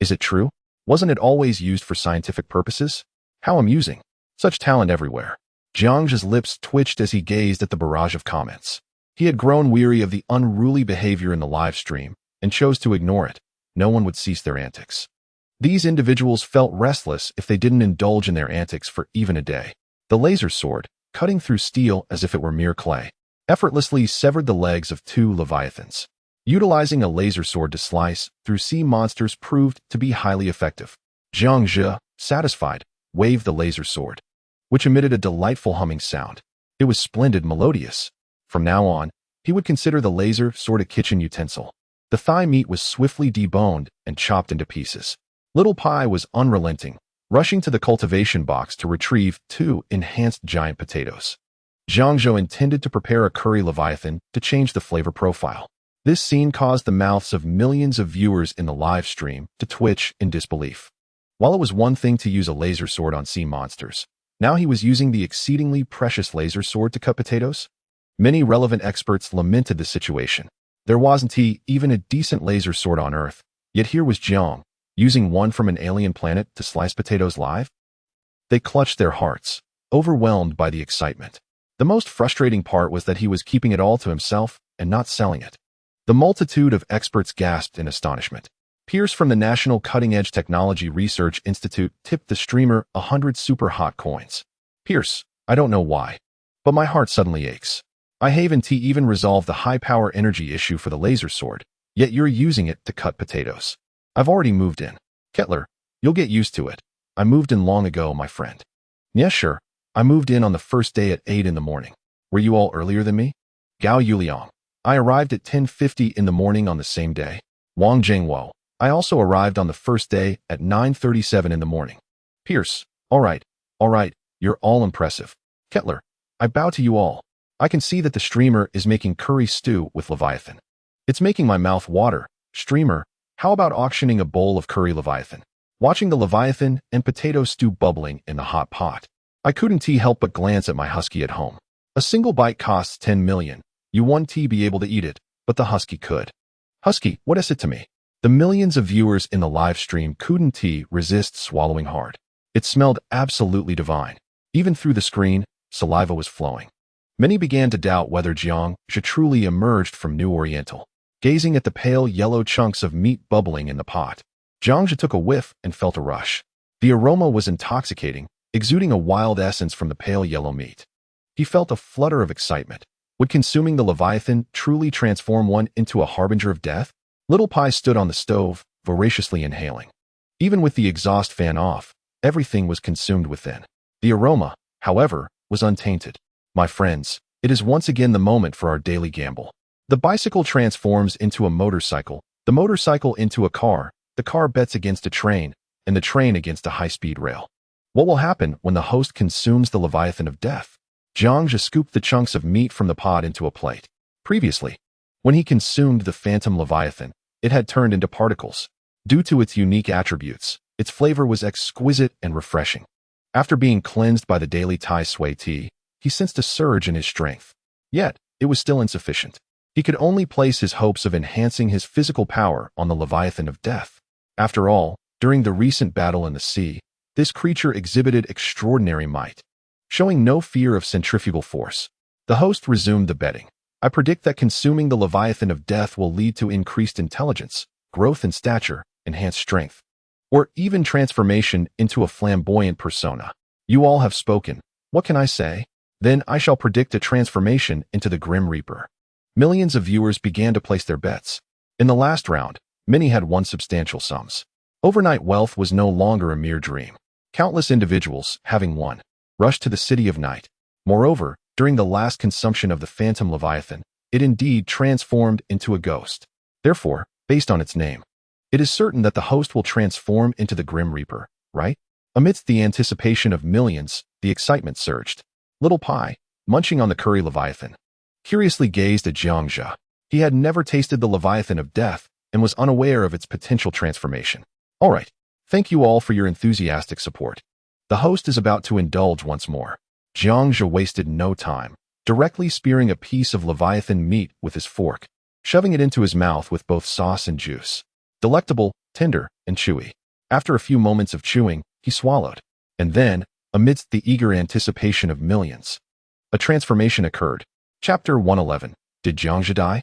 Is it true? Wasn't it always used for scientific purposes? How amusing. Such talent everywhere. Jiang Zhe's lips twitched as he gazed at the barrage of comments. He had grown weary of the unruly behavior in the live stream and chose to ignore it. No one would cease their antics. These individuals felt restless if they didn't indulge in their antics for even a day. The laser sword, cutting through steel as if it were mere clay, effortlessly severed the legs of 2 leviathans. Utilizing a laser sword to slice through sea monsters proved to be highly effective. Jiang Zhe, satisfied, waved the laser sword, which emitted a delightful humming sound. It was splendid, melodious. From now on, he would consider the laser sword a kitchen utensil. The thigh meat was swiftly deboned and chopped into pieces. Little Pai was unrelenting, rushing to the cultivation box to retrieve 2 enhanced giant potatoes. Jiang Zhe intended to prepare a curry leviathan to change the flavor profile. This scene caused the mouths of millions of viewers in the live stream to twitch in disbelief. While it was one thing to use a laser sword on sea monsters, Now he was using the exceedingly precious laser sword to cut potatoes? Many relevant experts lamented the situation. There wasn't even a decent laser sword on Earth, yet here was Jiang, using one from an alien planet to slice potatoes live? They clutched their hearts, overwhelmed by the excitement. The most frustrating part was that he was keeping it all to himself and not selling it. The multitude of experts gasped in astonishment. Pierce from the National Cutting Edge Technology Research Institute tipped the streamer 100 super hot coins. Pierce, I don't know why, but my heart suddenly aches. I haven't even resolved the high power energy issue for the laser sword, yet you're using it to cut potatoes. I've already moved in. Kettler, you'll get used to it. I moved in long ago, my friend. Yeah, sure. I moved in on the first day at 8 in the morning. Were you all earlier than me? Gao Yuliang. I arrived at 10:50 in the morning on the same day. Wang Jingwo. I also arrived on the first day at 9:37 in the morning. Pierce. All right. You're all impressive. Kettler. I bow to you all. I can see that the streamer is making curry stew with Leviathan. It's making my mouth water. Streamer, how about auctioning a bowl of curry Leviathan? Watching the Leviathan and potato stew bubbling in the hot pot, I couldn't help but glance at my husky at home. A single bite costs 10 million. You won't be able to eat it, but the husky could. Husky, what is it to me? The millions of viewers in the live stream couldn't resist swallowing hard. It smelled absolutely divine. Even through the screen, saliva was flowing. Many began to doubt whether Jiang truly emerged from New Oriental. Gazing at the pale yellow chunks of meat bubbling in the pot, Jiang took a whiff and felt a rush. The aroma was intoxicating, exuding a wild essence from the pale yellow meat. He felt a flutter of excitement. Would consuming the Leviathan truly transform one into a harbinger of death? Little Pie stood on the stove, voraciously inhaling. Even with the exhaust fan off, everything was consumed within. The aroma, however, was untainted. My friends, it is once again the moment for our daily gamble. The bicycle transforms into a motorcycle, the motorcycle into a car, the car bets against a train, and the train against a high-speed rail. What will happen when the host consumes the Leviathan of death? Jiang scooped the chunks of meat from the pot into a plate. Previously, when he consumed the phantom Leviathan, it had turned into particles. Due to its unique attributes, its flavor was exquisite and refreshing. After being cleansed by the daily Tai Sui tea, he sensed a surge in his strength. Yet, it was still insufficient. He could only place his hopes of enhancing his physical power on the Leviathan of death. After all, during the recent battle in the sea, this creature exhibited extraordinary might. Showing no fear of centrifugal force, the host resumed the betting. I predict that consuming the Leviathan of death will lead to increased intelligence, growth in stature, enhanced strength, or even transformation into a flamboyant persona. You all have spoken. What can I say? Then I shall predict a transformation into the Grim Reaper. Millions of viewers began to place their bets. In the last round, many had won substantial sums. Overnight wealth was no longer a mere dream. Countless individuals, having won, rushed to the City of Night. Moreover, during the last consumption of the Phantom Leviathan, it indeed transformed into a ghost. Therefore, based on its name, it is certain that the host will transform into the Grim Reaper, right? Amidst the anticipation of millions, the excitement surged. Little Pie, munching on the curry Leviathan, curiously gazed at Jiang Zhe. He had never tasted the Leviathan of death and was unaware of its potential transformation. All right, thank you all for your enthusiastic support. The host is about to indulge once more. Jiang Zhe wasted no time, directly spearing a piece of Leviathan meat with his fork, shoving it into his mouth with both sauce and juice. Delectable, tender, and chewy. After a few moments of chewing, he swallowed. And then, amidst the eager anticipation of millions, a transformation occurred. Chapter 111. Did Jiang Zhe die?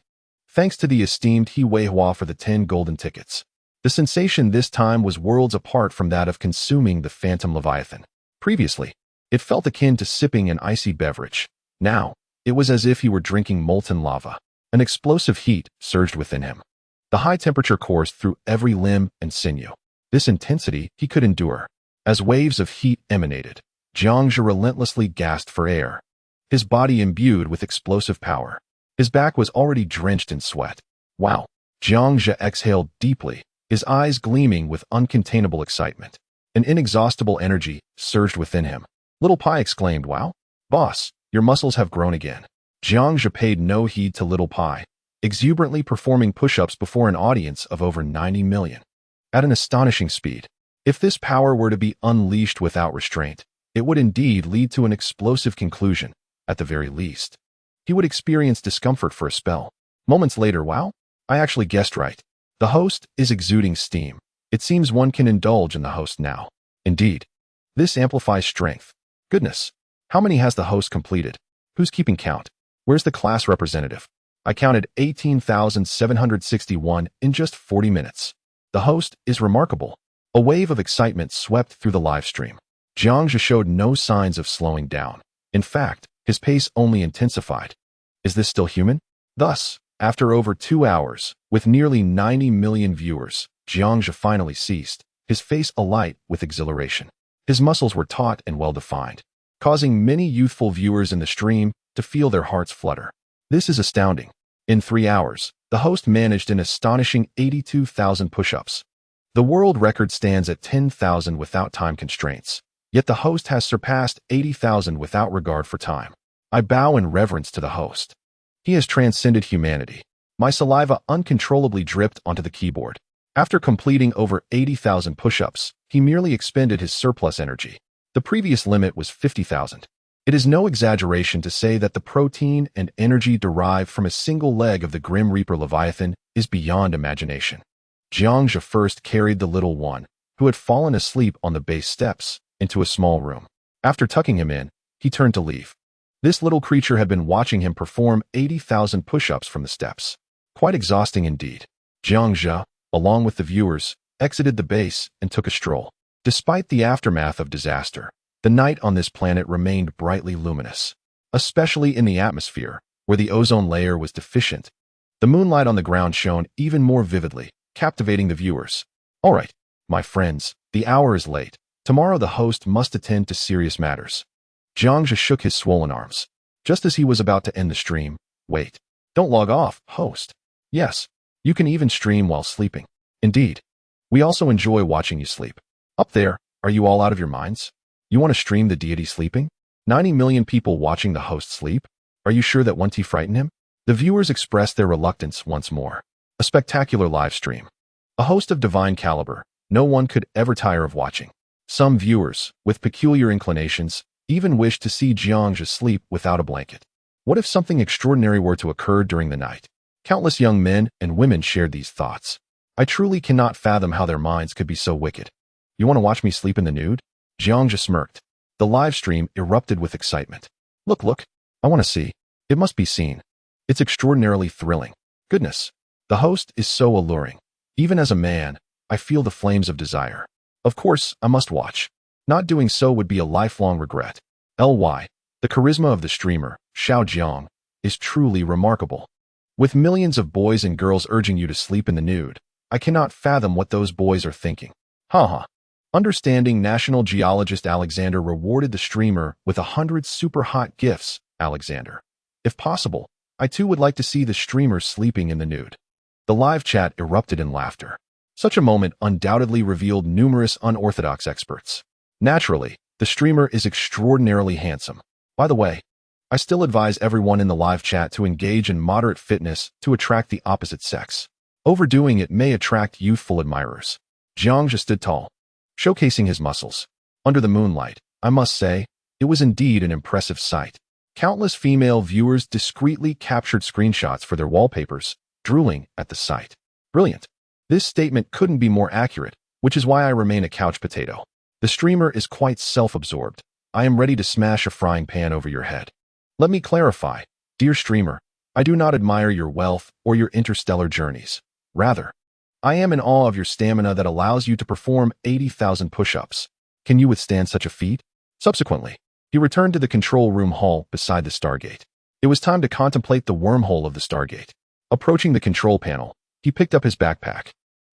Thanks to the esteemed He Weihua for the 10 golden tickets. The sensation this time was worlds apart from that of consuming the Phantom Leviathan. Previously, it felt akin to sipping an icy beverage. Now, it was as if he were drinking molten lava. An explosive heat surged within him. The high temperature coursed through every limb and sinew. This intensity he could endure. As waves of heat emanated, Jiang Zhe relentlessly gasped for air, his body imbued with explosive power. His back was already drenched in sweat. Wow! Jiang Zhe exhaled deeply, his eyes gleaming with uncontainable excitement. An inexhaustible energy surged within him. Little Pie exclaimed, "Wow! Boss, your muscles have grown again." Jiang Zhe paid no heed to Little Pie, exuberantly performing push-ups before an audience of over 90 million. At an astonishing speed. If this power were to be unleashed without restraint, it would indeed lead to an explosive conclusion, at the very least. He would experience discomfort for a spell. Moments later, wow, I actually guessed right. The host is exuding steam. It seems one can indulge in the host now. Indeed. This amplifies strength. Goodness. How many has the host completed? Who's keeping count? Where's the class representative? I counted 18,761 in just 40 minutes. The host is remarkable. A wave of excitement swept through the live stream. Jiangzhe showed no signs of slowing down. In fact, his pace only intensified. Is this still human? Thus, after over 2 hours, with nearly 90 million viewers, Jiangzhe finally ceased, his face alight with exhilaration. His muscles were taut and well-defined, causing many youthful viewers in the stream to feel their hearts flutter. This is astounding. In 3 hours, the host managed an astonishing 82,000 push-ups. The world record stands at 10,000 without time constraints, yet the host has surpassed 80,000 without regard for time. I bow in reverence to the host. He has transcended humanity. My saliva uncontrollably dripped onto the keyboard. After completing over 80,000 push-ups, he merely expended his surplus energy. The previous limit was 50,000. It is no exaggeration to say that the protein and energy derived from a single leg of the Grim Reaper Leviathan is beyond imagination. Jiangzhe first carried the little one, who had fallen asleep on the base steps, into a small room. After tucking him in, he turned to leave. This little creature had been watching him perform 80,000 push-ups from the steps. Quite exhausting indeed. Jiangzhe, along with the viewers, exited the base and took a stroll. Despite the aftermath of disaster, the night on this planet remained brightly luminous, especially in the atmosphere, where the ozone layer was deficient. The moonlight on the ground shone even more vividly, captivating the viewers. All right, my friends, the hour is late. Tomorrow the host must attend to serious matters. Jiangzhe shook his swollen arms. Just as he was about to end the stream, wait. Don't log off, host. Yes, you can even stream while sleeping. Indeed. We also enjoy watching you sleep. Up there, are you all out of your minds? You want to stream the deity sleeping? 90 million people watching the host sleep? Are you sure that 1T frightened him? The viewers expressed their reluctance once more. A spectacular live stream. A host of divine caliber, no one could ever tire of watching. Some viewers, with peculiar inclinations, even wished to see Jiangzhe sleep without a blanket. What if something extraordinary were to occur during the night? Countless young men and women shared these thoughts. I truly cannot fathom how their minds could be so wicked. You want to watch me sleep in the nude? Jiangzhe smirked. The live stream erupted with excitement. Look, I want to see. It must be seen. It's extraordinarily thrilling. Goodness, the host is so alluring. Even as a man, I feel the flames of desire. Of course, I must watch. Not doing so would be a lifelong regret. The charisma of the streamer, Xiao Jiang, is truly remarkable. With millions of boys and girls urging you to sleep in the nude, I cannot fathom what those boys are thinking. Haha. Understanding National Geologist Alexander rewarded the streamer with 100 super hot gifts, Alexander. If possible, I too would like to see the streamer sleeping in the nude. The live chat erupted in laughter. Such a moment undoubtedly revealed numerous unorthodox experts. Naturally, the streamer is extraordinarily handsome. By the way, I still advise everyone in the live chat to engage in moderate fitness to attract the opposite sex. Overdoing it may attract youthful admirers. Jiangzhe stood tall, showcasing his muscles. Under the moonlight, I must say, it was indeed an impressive sight. Countless female viewers discreetly captured screenshots for their wallpapers, drooling at the sight. Brilliant. This statement couldn't be more accurate, which is why I remain a couch potato. The streamer is quite self-absorbed. I am ready to smash a frying pan over your head. Let me clarify, dear streamer, I do not admire your wealth or your interstellar journeys. Rather, I am in awe of your stamina that allows you to perform 80,000 push-ups. Can you withstand such a feat? Subsequently, he returned to the control room hall beside the Stargate. It was time to contemplate the wormhole of the Stargate. Approaching the control panel, he picked up his backpack.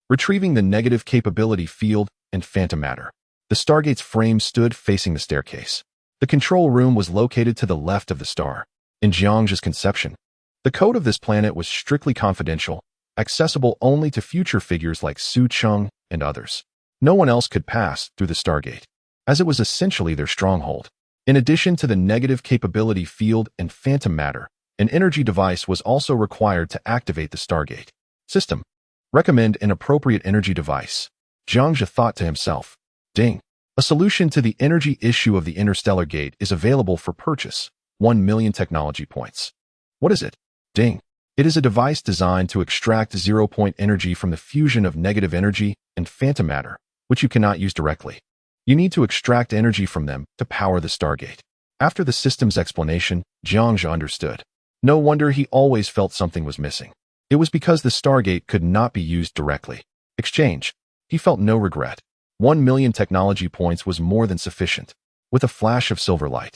Retrieving the negative capability field and phantom matter, the Stargate's frame stood facing the staircase. The control room was located to the left of the star. In Jiangzhe's conception, the code of this planet was strictly confidential, accessible only to future figures like Su Cheng and others. No one else could pass through the Stargate, as it was essentially their stronghold. In addition to the negative capability field and phantom matter, an energy device was also required to activate the Stargate. System. Recommend an appropriate energy device. Jiangzhe thought to himself. Ding. A solution to the energy issue of the interstellar gate is available for purchase. 1 million technology points. What is it? Ding. It is a device designed to extract zero-point energy from the fusion of negative energy and phantom matter, which you cannot use directly. You need to extract energy from them to power the Stargate. After the system's explanation, Jiangzhe understood. No wonder he always felt something was missing. It was because the Stargate could not be used directly. Exchange. He felt no regret. 1 million technology points was more than sufficient. With a flash of silver light,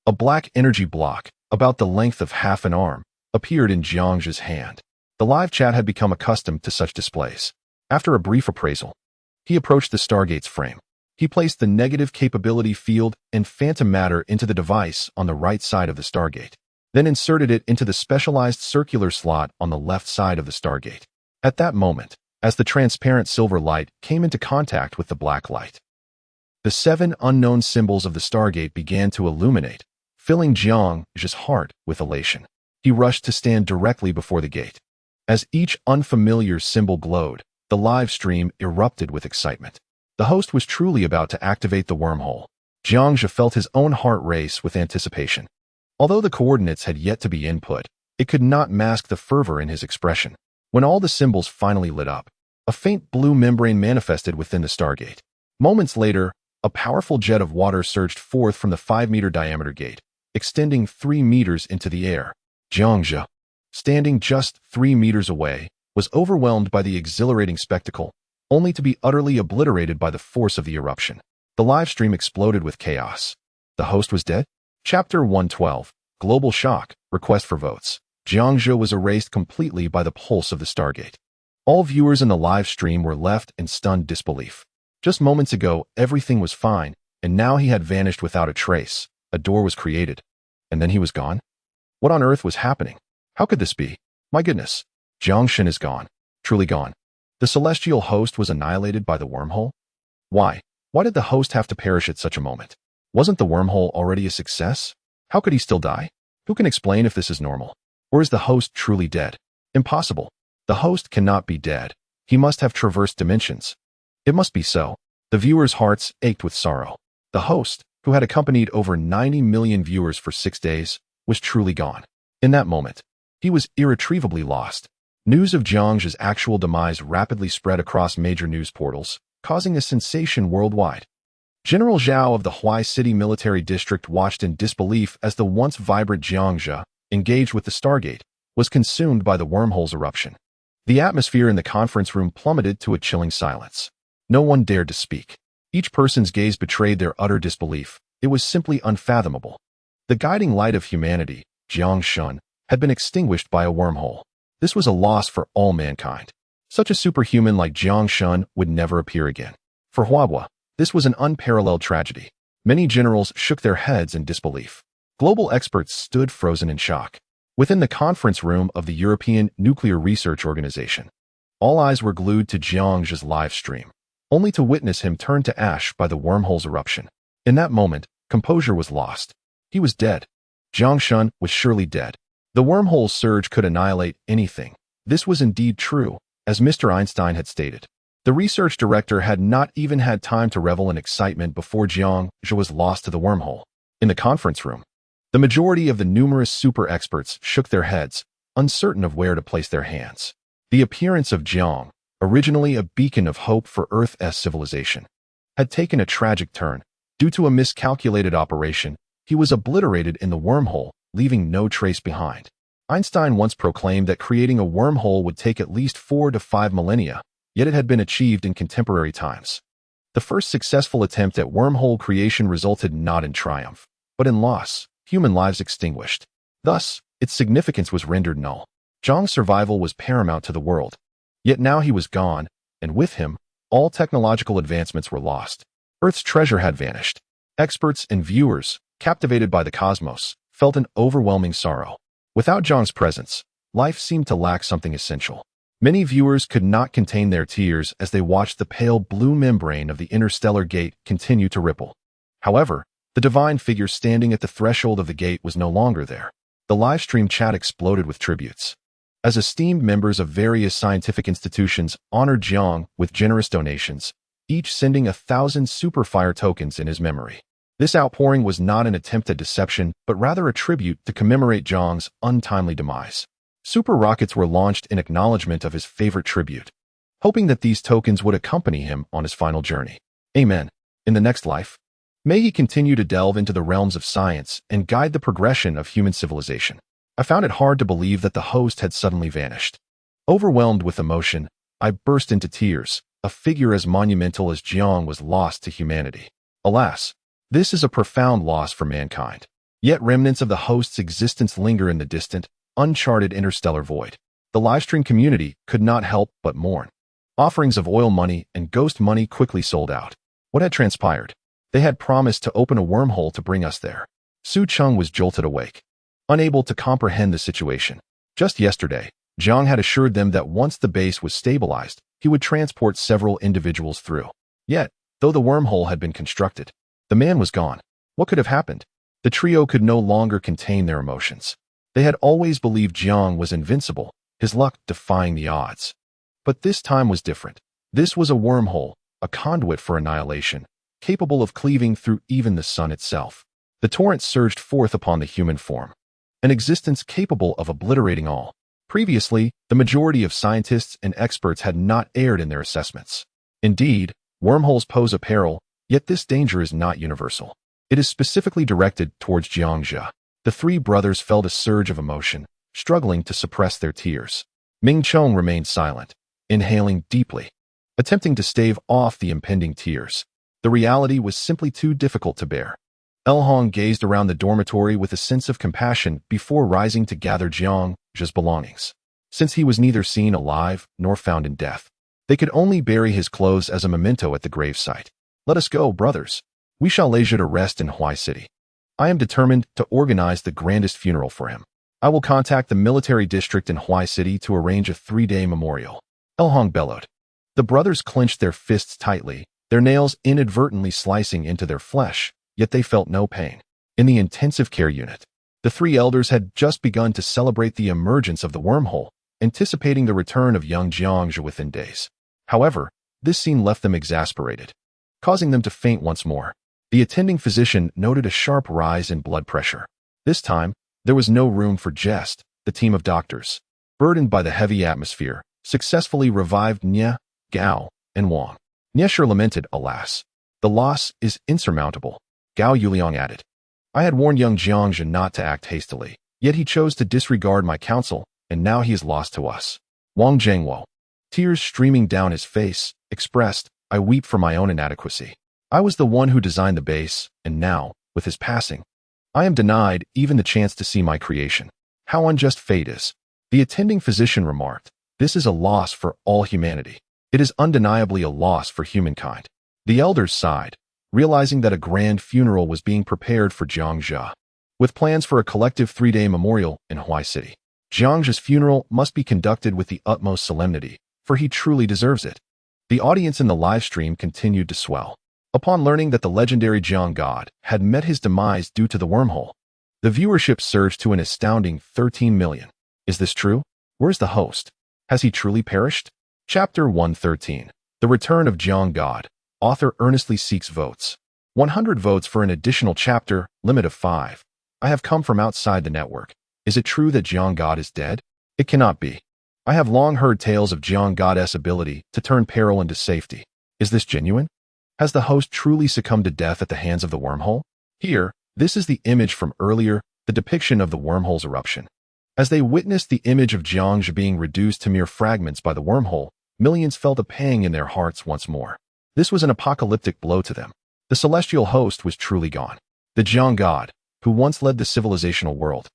a black energy block, about the length of half an arm, appeared in Jiangzhe's hand. The live chat had become accustomed to such displays. After a brief appraisal, he approached the Stargate's frame. He placed the negative capability field and phantom matter into the device on the right side of the Stargate, then inserted it into the specialized circular slot on the left side of the Stargate. At that moment, as the transparent silver light came into contact with the black light, the 7 unknown symbols of the Stargate began to illuminate, filling Jiangzhe's heart with elation. He rushed to stand directly before the gate. As each unfamiliar symbol glowed, the live stream erupted with excitement. The host was truly about to activate the wormhole. Jiangzhe felt his own heart race with anticipation. Although the coordinates had yet to be input, it could not mask the fervor in his expression. When all the symbols finally lit up, a faint blue membrane manifested within the Stargate. Moments later, a powerful jet of water surged forth from the 5-meter diameter gate, extending 3 meters into the air. Jiangzhe, standing just 3 meters away, was overwhelmed by the exhilarating spectacle, only to be utterly obliterated by the force of the eruption. The live stream exploded with chaos. The host was dead? Chapter 112, Global Shock, Request for Votes. Jiangzhe was erased completely by the pulse of the Stargate. All viewers in the live stream were left in stunned disbelief. Just moments ago, everything was fine, and now he had vanished without a trace. A door was created, and then he was gone? What on earth was happening? How could this be? My goodness. Jiangshan is gone. Truly gone. The celestial host was annihilated by the wormhole? Why? Why did the host have to perish at such a moment? Wasn't the wormhole already a success? How could he still die? Who can explain if this is normal? Or is the host truly dead? Impossible. The host cannot be dead. He must have traversed dimensions. It must be so. The viewers' hearts ached with sorrow. The host, who had accompanied over 90 million viewers for 6 days, was truly gone. In that moment, he was irretrievably lost. News of Jiangzhe's actual demise rapidly spread across major news portals, causing a sensation worldwide. General Zhao of the Huai City Military District watched in disbelief as the once vibrant Jiangzhe, engaged with the Stargate, was consumed by the wormhole's eruption. The atmosphere in the conference room plummeted to a chilling silence. No one dared to speak. Each person's gaze betrayed their utter disbelief. It was simply unfathomable. The guiding light of humanity, Jiangshan, had been extinguished by a wormhole. This was a loss for all mankind. Such a superhuman like Jiangshan would never appear again. For Huahua, this was an unparalleled tragedy. Many generals shook their heads in disbelief. Global experts stood frozen in shock. Within the conference room of the European Nuclear Research Organization, all eyes were glued to Jiangzhe's live stream, only to witness him turn to ash by the wormhole's eruption. In that moment, composure was lost. He was dead. Jiangshan was surely dead. The wormhole's surge could annihilate anything. This was indeed true, as Mr. Einstein had stated. The research director had not even had time to revel in excitement before Jiangzhe was lost to the wormhole. In the conference room, the majority of the numerous super experts shook their heads, uncertain of where to place their hands. The appearance of Jiang, originally a beacon of hope for Earth's civilization, had taken a tragic turn. Due to a miscalculated operation, he was obliterated in the wormhole, leaving no trace behind. Einstein once proclaimed that creating a wormhole would take at least 4 to 5 millennia, yet it had been achieved in contemporary times. The first successful attempt at wormhole creation resulted not in triumph, but in loss, human lives extinguished. Thus, its significance was rendered null. Zhang's survival was paramount to the world. Yet now he was gone, and with him, all technological advancements were lost. Earth's treasure had vanished. Experts and viewers, captivated by the cosmos, felt an overwhelming sorrow. Without Zhang's presence, life seemed to lack something essential. Many viewers could not contain their tears as they watched the pale blue membrane of the interstellar gate continue to ripple. However, the divine figure standing at the threshold of the gate was no longer there. The livestream chat exploded with tributes. As esteemed members of various scientific institutions honored Jiang with generous donations, each sending 1,000 super fire tokens in his memory. This outpouring was not an attempt at deception, but rather a tribute to commemorate Zhang's untimely demise. Super rockets were launched in acknowledgement of his favorite tribute, hoping that these tokens would accompany him on his final journey. Amen. In the next life, may he continue to delve into the realms of science and guide the progression of human civilization. I found it hard to believe that the host had suddenly vanished. Overwhelmed with emotion, I burst into tears. A figure as monumental as Jiang was lost to humanity. Alas, this is a profound loss for mankind. Yet remnants of the host's existence linger in the distant, uncharted interstellar void. The livestream community could not help but mourn. Offerings of oil money and ghost money quickly sold out. What had transpired? They had promised to open a wormhole to bring us there. Su Cheng was jolted awake, unable to comprehend the situation. Just yesterday, Jiang had assured them that once the base was stabilized, he would transport several individuals through. Yet, though the wormhole had been constructed, the man was gone. What could have happened? The trio could no longer contain their emotions. They had always believed Jiang was invincible, his luck defying the odds. But this time was different. This was a wormhole, a conduit for annihilation, capable of cleaving through even the sun itself. The torrent surged forth upon the human form, an existence capable of obliterating all. Previously, the majority of scientists and experts had not erred in their assessments. Indeed, wormholes pose a peril, yet this danger is not universal. It is specifically directed towards Jiangxia. The three brothers felt a surge of emotion, struggling to suppress their tears. Ming Chong remained silent, inhaling deeply, attempting to stave off the impending tears. The reality was simply too difficult to bear. El Hong gazed around the dormitory with a sense of compassion before rising to gather Jiangxia's belongings. Since he was neither seen alive nor found in death, they could only bury his clothes as a memento at the gravesite. Let us go, brothers. We shall leisure to rest in Huai City. I am determined to organize the grandest funeral for him. I will contact the military district in Huai City to arrange a 3-day memorial. El Hong bellowed. The brothers clenched their fists tightly, their nails inadvertently slicing into their flesh, yet they felt no pain. In the intensive care unit, the three elders had just begun to celebrate the emergence of the wormhole, anticipating the return of young Jiangxia within days. However, this scene left them exasperated, causing them to faint once more. The attending physician noted a sharp rise in blood pressure. This time, there was no room for jest. The team of doctors, burdened by the heavy atmosphere, successfully revived Nye, Gao, and Wang. Niesher lamented, alas, the loss is insurmountable. Gao Yuliang added, I had warned young Jiangxia not to act hastily, yet he chose to disregard my counsel, and now he is lost to us. Wang Zhengwo, tears streaming down his face, expressed, I weep for my own inadequacy. I was the one who designed the base, and now, with his passing, I am denied even the chance to see my creation. How unjust fate is. The attending physician remarked, this is a loss for all humanity. It is undeniably a loss for humankind. The elders sighed, realizing that a grand funeral was being prepared for Jiangxia, with plans for a collective 3-day memorial in Huai City. Jiangxia's funeral must be conducted with the utmost solemnity, for he truly deserves it. The audience in the live stream continued to swell. Upon learning that the legendary Jiang God had met his demise due to the wormhole, the viewership surged to an astounding 13 million. Is this true? Where's the host? Has he truly perished? Chapter 113. The Return of Jiang God. Author earnestly seeks votes. 100 votes for an additional chapter, limit of 5. I have come from outside the network. Is it true that Jiang God is dead? It cannot be. I have long heard tales of Jiang God's ability to turn peril into safety. Is this genuine? Has the host truly succumbed to death at the hands of the wormhole? Here, this is the image from earlier, the depiction of the wormhole's eruption. As they witnessed the image of Jiangxia being reduced to mere fragments by the wormhole, millions felt a pang in their hearts once more. This was an apocalyptic blow to them. The celestial host was truly gone. The Jiang God, who once led the civilizational world,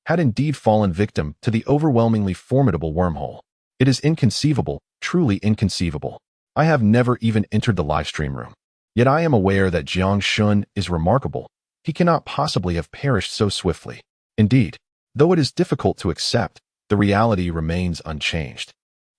had indeed fallen victim to the overwhelmingly formidable wormhole. It is inconceivable, truly inconceivable. I have never even entered the live stream room. Yet I am aware that Jiang Shun is remarkable. He cannot possibly have perished so swiftly. Indeed, though it is difficult to accept, the reality remains unchanged.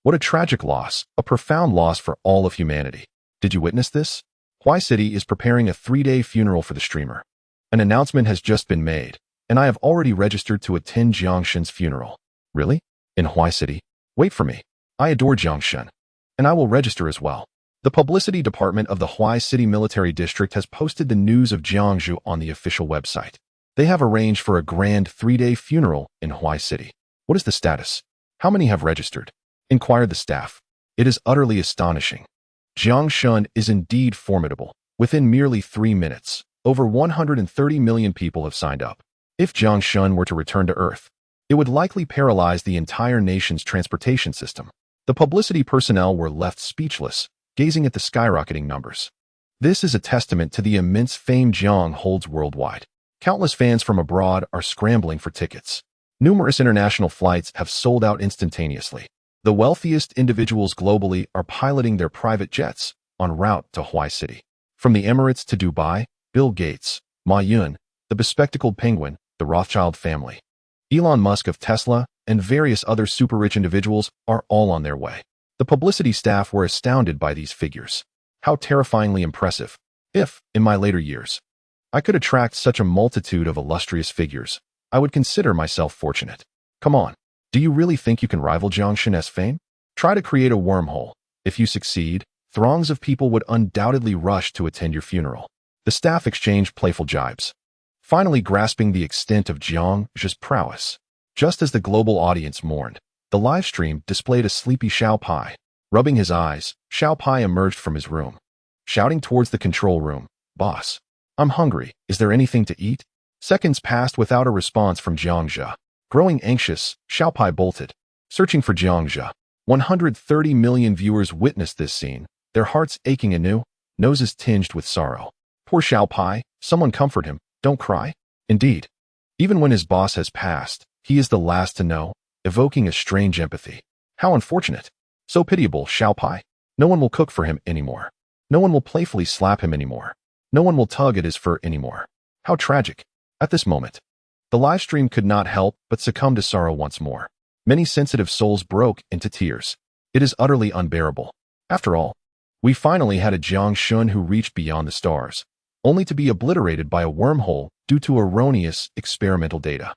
What a tragic loss, a profound loss for all of humanity. Did you witness this? Huai City is preparing a 3-day funeral for the streamer. An announcement has just been made, and I have already registered to attend Jiang Shun's funeral. Really? In Huai City? Wait for me. I adore Jiang Shun, and I will register as well. The publicity department of the Huai City Military District has posted the news of Jiangzhou on the official website. They have arranged for a grand 3-day funeral in Huai City. What is the status? How many have registered? Inquired the staff. It is utterly astonishing. Jiangshun is indeed formidable. Within merely 3 minutes, over 130 million people have signed up. If Jiangshun were to return to Earth, it would likely paralyze the entire nation's transportation system. The publicity personnel were left speechless, gazing at the skyrocketing numbers. This is a testament to the immense fame Jiang holds worldwide. Countless fans from abroad are scrambling for tickets. Numerous international flights have sold out instantaneously. The wealthiest individuals globally are piloting their private jets en route to Huai City. From the Emirates to Dubai, Bill Gates, Ma Yun, the bespectacled penguin, the Rothschild family, Elon Musk of Tesla, and various other super-rich individuals are all on their way. The publicity staff were astounded by these figures. How terrifyingly impressive. If, in my later years, I could attract such a multitude of illustrious figures, I would consider myself fortunate. Come on. Do you really think you can rival Jiangshun's fame? Try to create a wormhole. If you succeed, throngs of people would undoubtedly rush to attend your funeral. The staff exchanged playful jibes, finally grasping the extent of Jiang's prowess. Just as the global audience mourned, the live stream displayed a sleepy Xiao Pai. Rubbing his eyes, Xiao Pai emerged from his room, shouting towards the control room, "Boss, I'm hungry. Is there anything to eat?" Seconds passed without a response from Jiangzhe. Growing anxious, Xiao Pai bolted, searching for Jiangzhe. 130 million viewers witnessed this scene, their hearts aching anew, noses tinged with sorrow. Poor Xiao Pai, someone comfort him, don't cry. Indeed, even when his boss has passed, he is the last to know, evoking a strange empathy. How unfortunate. So pitiable, Xiao Pai. No one will cook for him anymore. No one will playfully slap him anymore. No one will tug at his fur anymore. How tragic. At this moment, the live stream could not help but succumb to sorrow once more. Many sensitive souls broke into tears. It is utterly unbearable. After all, we finally had a Jiangshun who reached beyond the stars, only to be obliterated by a wormhole due to erroneous experimental data.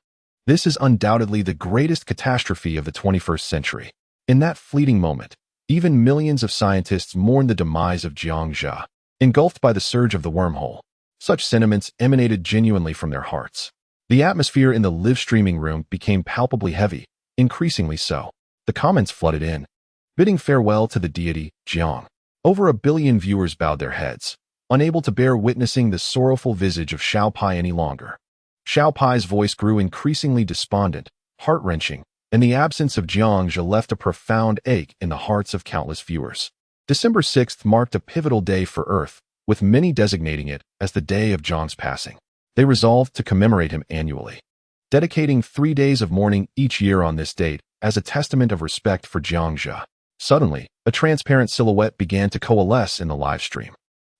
This is undoubtedly the greatest catastrophe of the 21st century. In that fleeting moment, even millions of scientists mourned the demise of Jiangzhe, engulfed by the surge of the wormhole. Such sentiments emanated genuinely from their hearts. The atmosphere in the live streaming room became palpably heavy, increasingly so. The comments flooded in, bidding farewell to the deity, Jiang. Over 1 billion viewers bowed their heads, unable to bear witnessing the sorrowful visage of Xiao Pai any longer. Xiao Pai's voice grew increasingly despondent, heart-wrenching, and the absence of Jiangzhe left a profound ache in the hearts of countless viewers. December 6th marked a pivotal day for Earth, with many designating it as the day of Jiang's passing. They resolved to commemorate him annually, dedicating 3 days of mourning each year on this date as a testament of respect for Jiangzhe. Suddenly, a transparent silhouette began to coalesce in the live stream.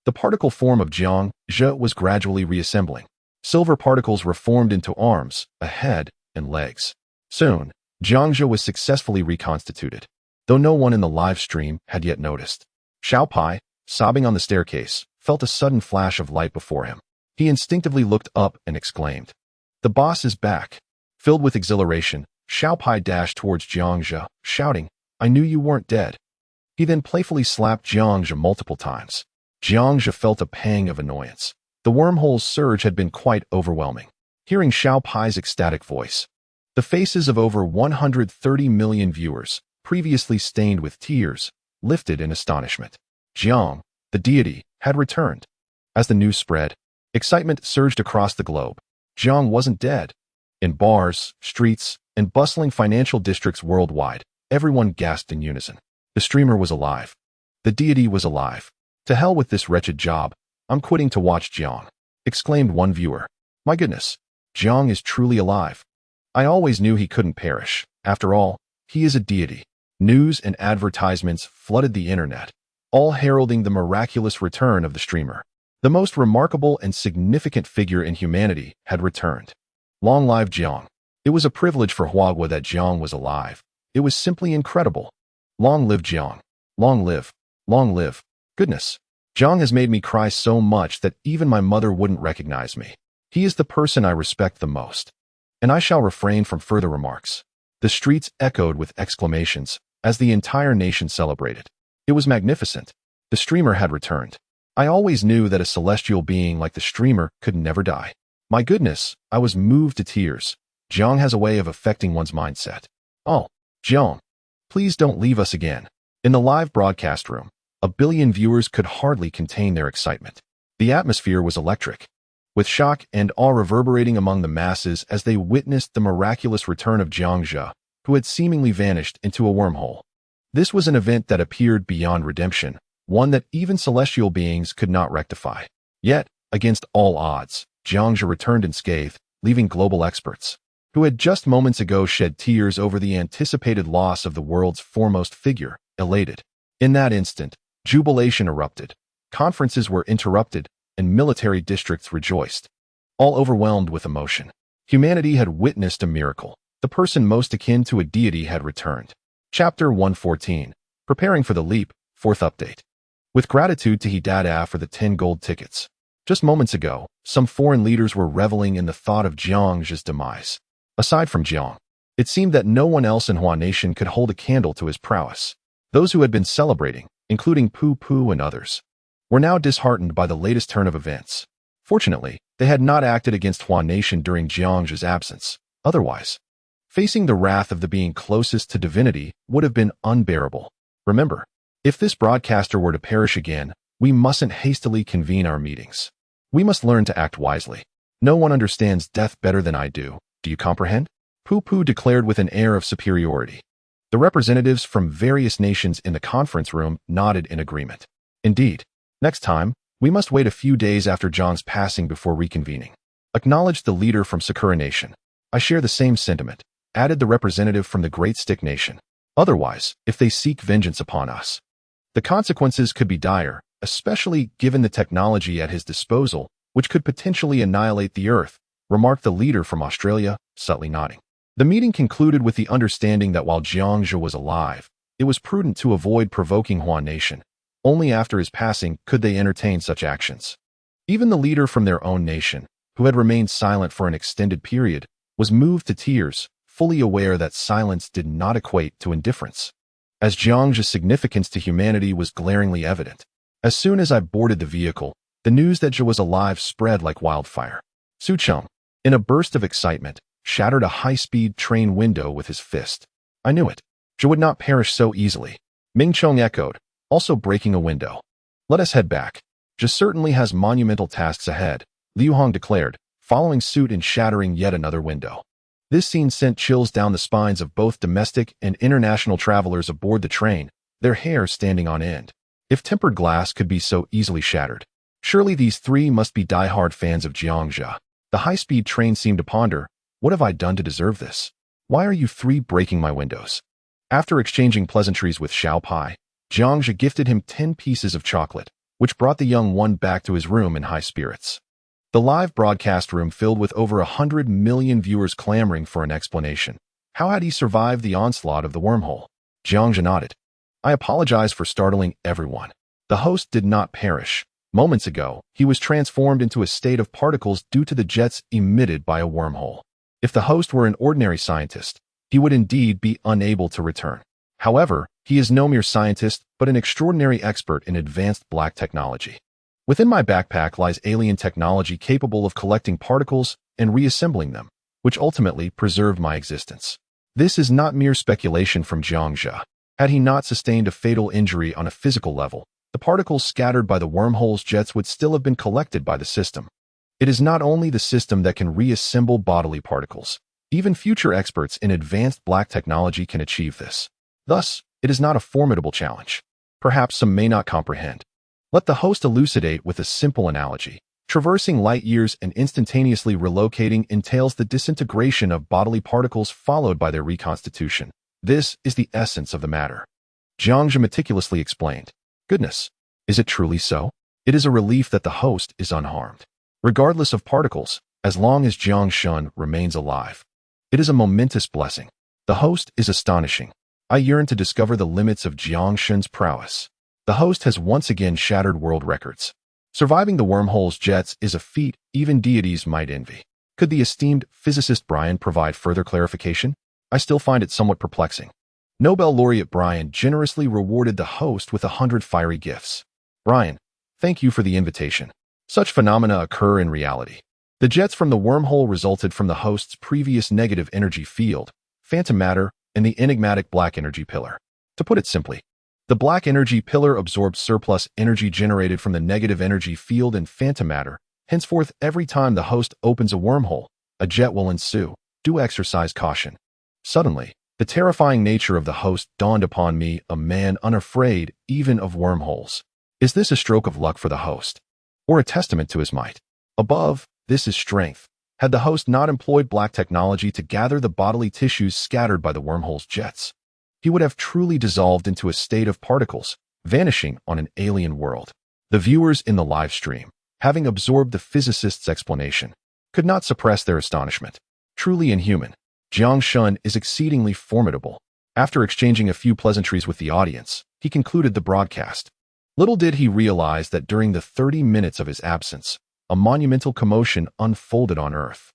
The particle form of Jiangzhe was gradually reassembling. Silver particles were formed into arms, a head, and legs. Soon, Jiangzhe was successfully reconstituted, though no one in the live stream had yet noticed. Xiao Pai, sobbing on the staircase, felt a sudden flash of light before him. He instinctively looked up and exclaimed, "The boss is back." Filled with exhilaration, Xiao Pai dashed towards Jiangzhe, shouting, "I knew you weren't dead." He then playfully slapped Jiangzhe multiple times. Jiangzhe felt a pang of annoyance. The wormhole's surge had been quite overwhelming. Hearing Xiao Pai's ecstatic voice, the faces of over 130 million viewers, previously stained with tears, lifted in astonishment. Jiang, the deity, had returned. As the news spread, excitement surged across the globe. Jiang wasn't dead. In bars, streets, and bustling financial districts worldwide, everyone gasped in unison. The streamer was alive. The deity was alive. To hell with this wretched job. I'm quitting to watch Jiang, exclaimed one viewer. My goodness, Jiang is truly alive. I always knew he couldn't perish. After all, he is a deity. News and advertisements flooded the internet, all heralding the miraculous return of the streamer. The most remarkable and significant figure in humanity had returned. Long live Jiang. It was a privilege for Huagua that Jiang was alive. It was simply incredible. Long live Jiang. Long live. Long live. Goodness. Jiang has made me cry so much that even my mother wouldn't recognize me. He is the person I respect the most. And I shall refrain from further remarks. The streets echoed with exclamations as the entire nation celebrated. It was magnificent. The streamer had returned. I always knew that a celestial being like the streamer could never die. My goodness, I was moved to tears. Jiang has a way of affecting one's mindset. Oh, Jiang, please don't leave us again. In the live broadcast room, 1 billion viewers could hardly contain their excitement. The atmosphere was electric, with shock and awe reverberating among the masses as they witnessed the miraculous return of Jiang Zhe, who had seemingly vanished into a wormhole. This was an event that appeared beyond redemption, one that even celestial beings could not rectify. Yet, against all odds, Jiang Zhe returned unscathed, leaving global experts, who had just moments ago shed tears over the anticipated loss of the world's foremost figure, elated. In that instant, jubilation erupted. Conferences were interrupted, and military districts rejoiced, all overwhelmed with emotion. Humanity had witnessed a miracle. The person most akin to a deity had returned. Chapter 114. Preparing for the Leap, 4th Update. With gratitude to Hidada for the 10 gold tickets. Just moments ago, some foreign leaders were reveling in the thought of Jiang Zhe's demise. Aside from Jiang, it seemed that no one else in Hua Nation could hold a candle to his prowess. Those who had been celebrating, including Pu Pu and others, were now disheartened by the latest turn of events. Fortunately, they had not acted against Hua Nation during Jiang Zhe's absence. Otherwise, facing the wrath of the being closest to divinity would have been unbearable. Remember, if this broadcaster were to perish again, we mustn't hastily convene our meetings. We must learn to act wisely. No one understands death better than I do. Do you comprehend? Pu Pu declared with an air of superiority. The representatives from various nations in the conference room nodded in agreement. Indeed, next time, we must wait a few days after Jiang's passing before reconvening. Acknowledged the leader from Sakura Nation. I share the same sentiment, added the representative from the Great Stick Nation. Otherwise, if they seek vengeance upon us, the consequences could be dire, especially given the technology at his disposal, which could potentially annihilate the Earth, remarked the leader from Australia, subtly nodding. The meeting concluded with the understanding that while Jiang Zhe was alive, it was prudent to avoid provoking Hua Nation. Only after his passing could they entertain such actions. Even the leader from their own nation, who had remained silent for an extended period, was moved to tears, fully aware that silence did not equate to indifference. As Jiang Zhe's significance to humanity was glaringly evident. As soon as I boarded the vehicle, the news that Zhe was alive spread like wildfire. Su Cheng, in a burst of excitement, shattered a high-speed train window with his fist. I knew it. Zhe would not perish so easily. Ming Chong echoed, also breaking a window. Let us head back. Zhe certainly has monumental tasks ahead, Liu Hong declared, following suit in shattering yet another window. This scene sent chills down the spines of both domestic and international travelers aboard the train, their hair standing on end. If tempered glass could be so easily shattered, surely these three must be die-hard fans of Jiang Zhe. The high-speed train seemed to ponder, what have I done to deserve this? Why are you three breaking my windows? After exchanging pleasantries with Xiao Pai, Jiang Zhe gifted him 10 pieces of chocolate, which brought the young one back to his room in high spirits. The live broadcast room filled with over 100 million viewers clamoring for an explanation. How had he survived the onslaught of the wormhole? Jiang Zhe nodded. I apologize for startling everyone. The host did not perish. Moments ago, he was transformed into a state of particles due to the jets emitted by a wormhole. If the host were an ordinary scientist, he would indeed be unable to return. However, he is no mere scientist, but an extraordinary expert in advanced black technology. Within my backpack lies alien technology capable of collecting particles and reassembling them, which ultimately preserved my existence. This is not mere speculation from Jiang Zhe. Had he not sustained a fatal injury on a physical level, the particles scattered by the wormhole's jets would still have been collected by the system. It is not only the system that can reassemble bodily particles. Even future experts in advanced black technology can achieve this. Thus, it is not a formidable challenge. Perhaps some may not comprehend. Let the host elucidate with a simple analogy. Traversing light years and instantaneously relocating entails the disintegration of bodily particles followed by their reconstitution. This is the essence of the matter. Jiang Zhe meticulously explained. Goodness, is it truly so? It is a relief that the host is unharmed. Regardless of particles, as long as Jiang Shun remains alive. It is a momentous blessing. The host is astonishing. I yearn to discover the limits of Jiang Shun's prowess. The host has once again shattered world records. Surviving the wormhole's jets is a feat even deities might envy. Could the esteemed physicist Brian provide further clarification? I still find it somewhat perplexing. Nobel laureate Brian generously rewarded the host with 100 fiery gifts. Ryan, thank you for the invitation. Such phenomena occur in reality. The jets from the wormhole resulted from the host's previous negative energy field, phantom matter, and the enigmatic black energy pillar. To put it simply, the black energy pillar absorbs surplus energy generated from the negative energy field and phantom matter. Henceforth, every time the host opens a wormhole, a jet will ensue. Do exercise caution. Suddenly, the terrifying nature of the host dawned upon me, a man unafraid even of wormholes. Is this a stroke of luck for the host, or a testament to his might? Above, this is strength. Had the host not employed black technology to gather the bodily tissues scattered by the wormhole's jets, he would have truly dissolved into a state of particles, vanishing on an alien world. The viewers in the live stream, having absorbed the physicist's explanation, could not suppress their astonishment. Truly inhuman. Jiang Shun is exceedingly formidable. After exchanging a few pleasantries with the audience, he concluded the broadcast. Little did he realize that during the 30 minutes of his absence, a monumental commotion unfolded on Earth.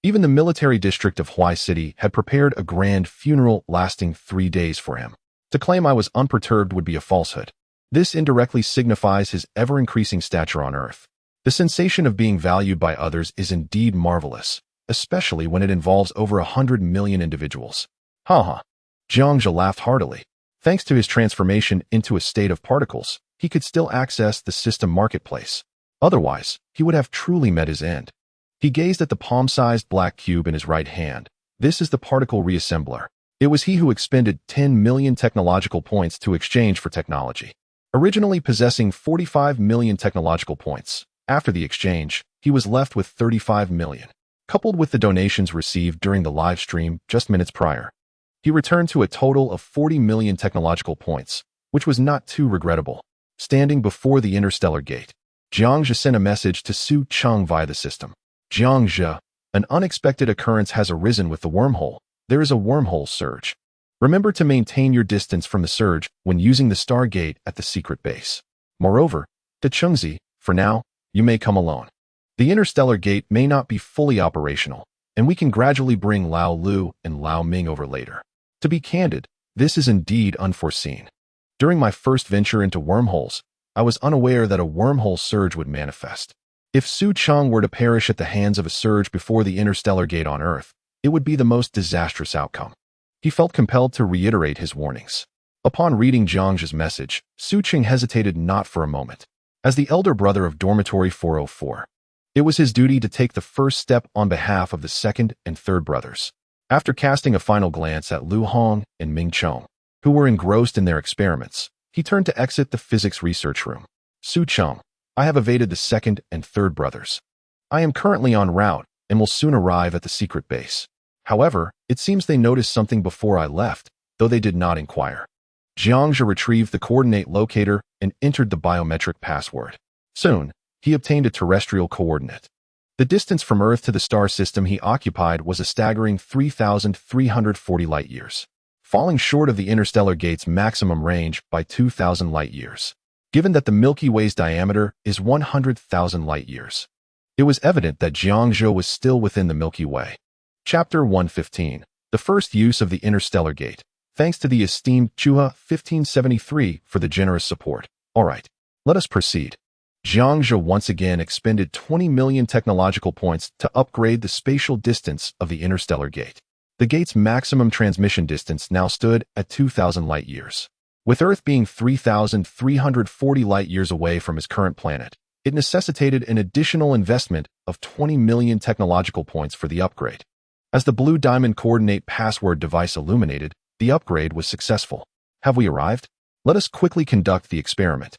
Even the military district of Huai City had prepared a grand funeral lasting 3 days for him. To claim I was unperturbed would be a falsehood. This indirectly signifies his ever-increasing stature on Earth. The sensation of being valued by others is indeed marvelous, especially when it involves over 100 million individuals. Ha. Jiangzhe laughed heartily. Thanks to his transformation into a state of particles, he could still access the system marketplace. Otherwise, he would have truly met his end. He gazed at the palm-sized black cube in his right hand. This is the particle reassembler. It was he who expended 10 million technological points to exchange for technology. Originally possessing 45 million technological points, after the exchange, he was left with 35 million. Coupled with the donations received during the live stream just minutes prior, he returned to a total of 40 million technological points, which was not too regrettable. Standing before the interstellar gate, Jiangzhe sent a message to Su Cheng via the system. Jiangzhe, an unexpected occurrence has arisen with the wormhole. There is a wormhole surge. Remember to maintain your distance from the surge when using the Stargate at the secret base. Moreover, to Chengzi, for now, you may come alone. The interstellar gate may not be fully operational, and we can gradually bring Lao Lu and Lao Ming over later. To be candid, this is indeed unforeseen. During my first venture into wormholes, I was unaware that a wormhole surge would manifest. If Su Cheng were to perish at the hands of a surge before the interstellar gate on Earth, it would be the most disastrous outcome. He felt compelled to reiterate his warnings. Upon reading Jiangzhe's message, Su Cheng hesitated not for a moment. As the elder brother of Dormitory 404, it was his duty to take the first step on behalf of the second and third brothers. After casting a final glance at Lu Hong and Ming Chong, who were engrossed in their experiments, he turned to exit the physics research room. Su Cheng, I have evaded the second and third brothers. I am currently en route and will soon arrive at the secret base. However, it seems they noticed something before I left, though they did not inquire. Jiangzhe retrieved the coordinate locator and entered the biometric password. Soon, he obtained a terrestrial coordinate. The distance from Earth to the star system he occupied was a staggering 3,340 light-years, falling short of the interstellar gate's maximum range by 2,000 light-years. Given that the Milky Way's diameter is 100,000 light-years, it was evident that Jiangzhe was still within the Milky Way. Chapter 115. The first use of the interstellar gate. Thanks to the esteemed Chuha 1573 for the generous support. Alright, let us proceed. Jiangzhe once again expended 20 million technological points to upgrade the spatial distance of the interstellar gate. The gate's maximum transmission distance now stood at 2,000 light-years. With Earth being 3,340 light-years away from his current planet, it necessitated an additional investment of 20 million technological points for the upgrade. As the blue diamond coordinate password device illuminated, the upgrade was successful. Have we arrived? Let us quickly conduct the experiment,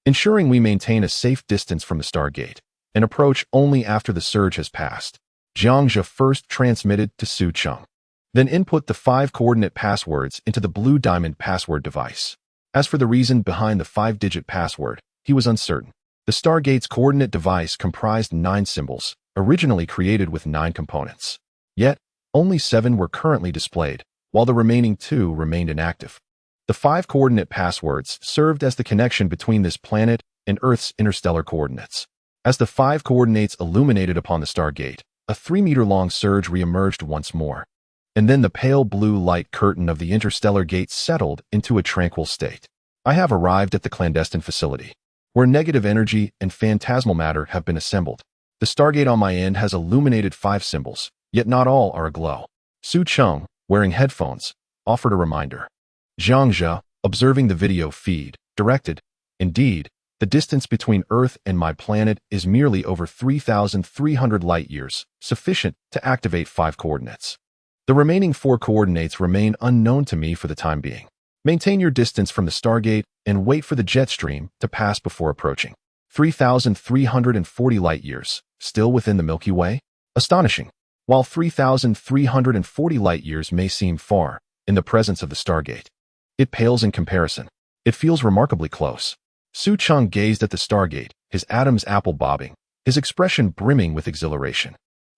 ensuring we maintain a safe distance from the Stargate and approach only after the surge has passed. Jiangzhe first transmitted to Su Cheng, then input the 5 coordinate passwords into the blue diamond password device. As for the reason behind the 5-digit password, he was uncertain. The Stargate's coordinate device comprised 9 symbols, originally created with 9 components. Yet, only 7 were currently displayed, while the remaining 2 remained inactive. The 5 coordinate passwords served as the connection between this planet and Earth's interstellar coordinates. As the 5 coordinates illuminated upon the Stargate, a 3-meter-long surge re-emerged once more. And then the pale blue light curtain of the interstellar gate settled into a tranquil state. I have arrived at the clandestine facility, where negative energy and phantasmal matter have been assembled. The Stargate on my end has illuminated 5 symbols, yet not all are aglow. Su Cheng, wearing headphones, offered a reminder. Jiang Zhe, observing the video feed, directed, "Indeed, the distance between Earth and my planet is merely over 3,300 light-years, sufficient to activate 5 coordinates. The remaining 4 coordinates remain unknown to me for the time being. Maintain your distance from the Stargate and wait for the jet stream to pass before approaching. 3,340 light-years, still within the Milky Way? Astonishing. While 3,340 light-years may seem far in the presence of the Stargate, it pales in comparison. It feels remarkably close." Su Cheng gazed at the Stargate, his Adam's apple bobbing, his expression brimming with exhilaration.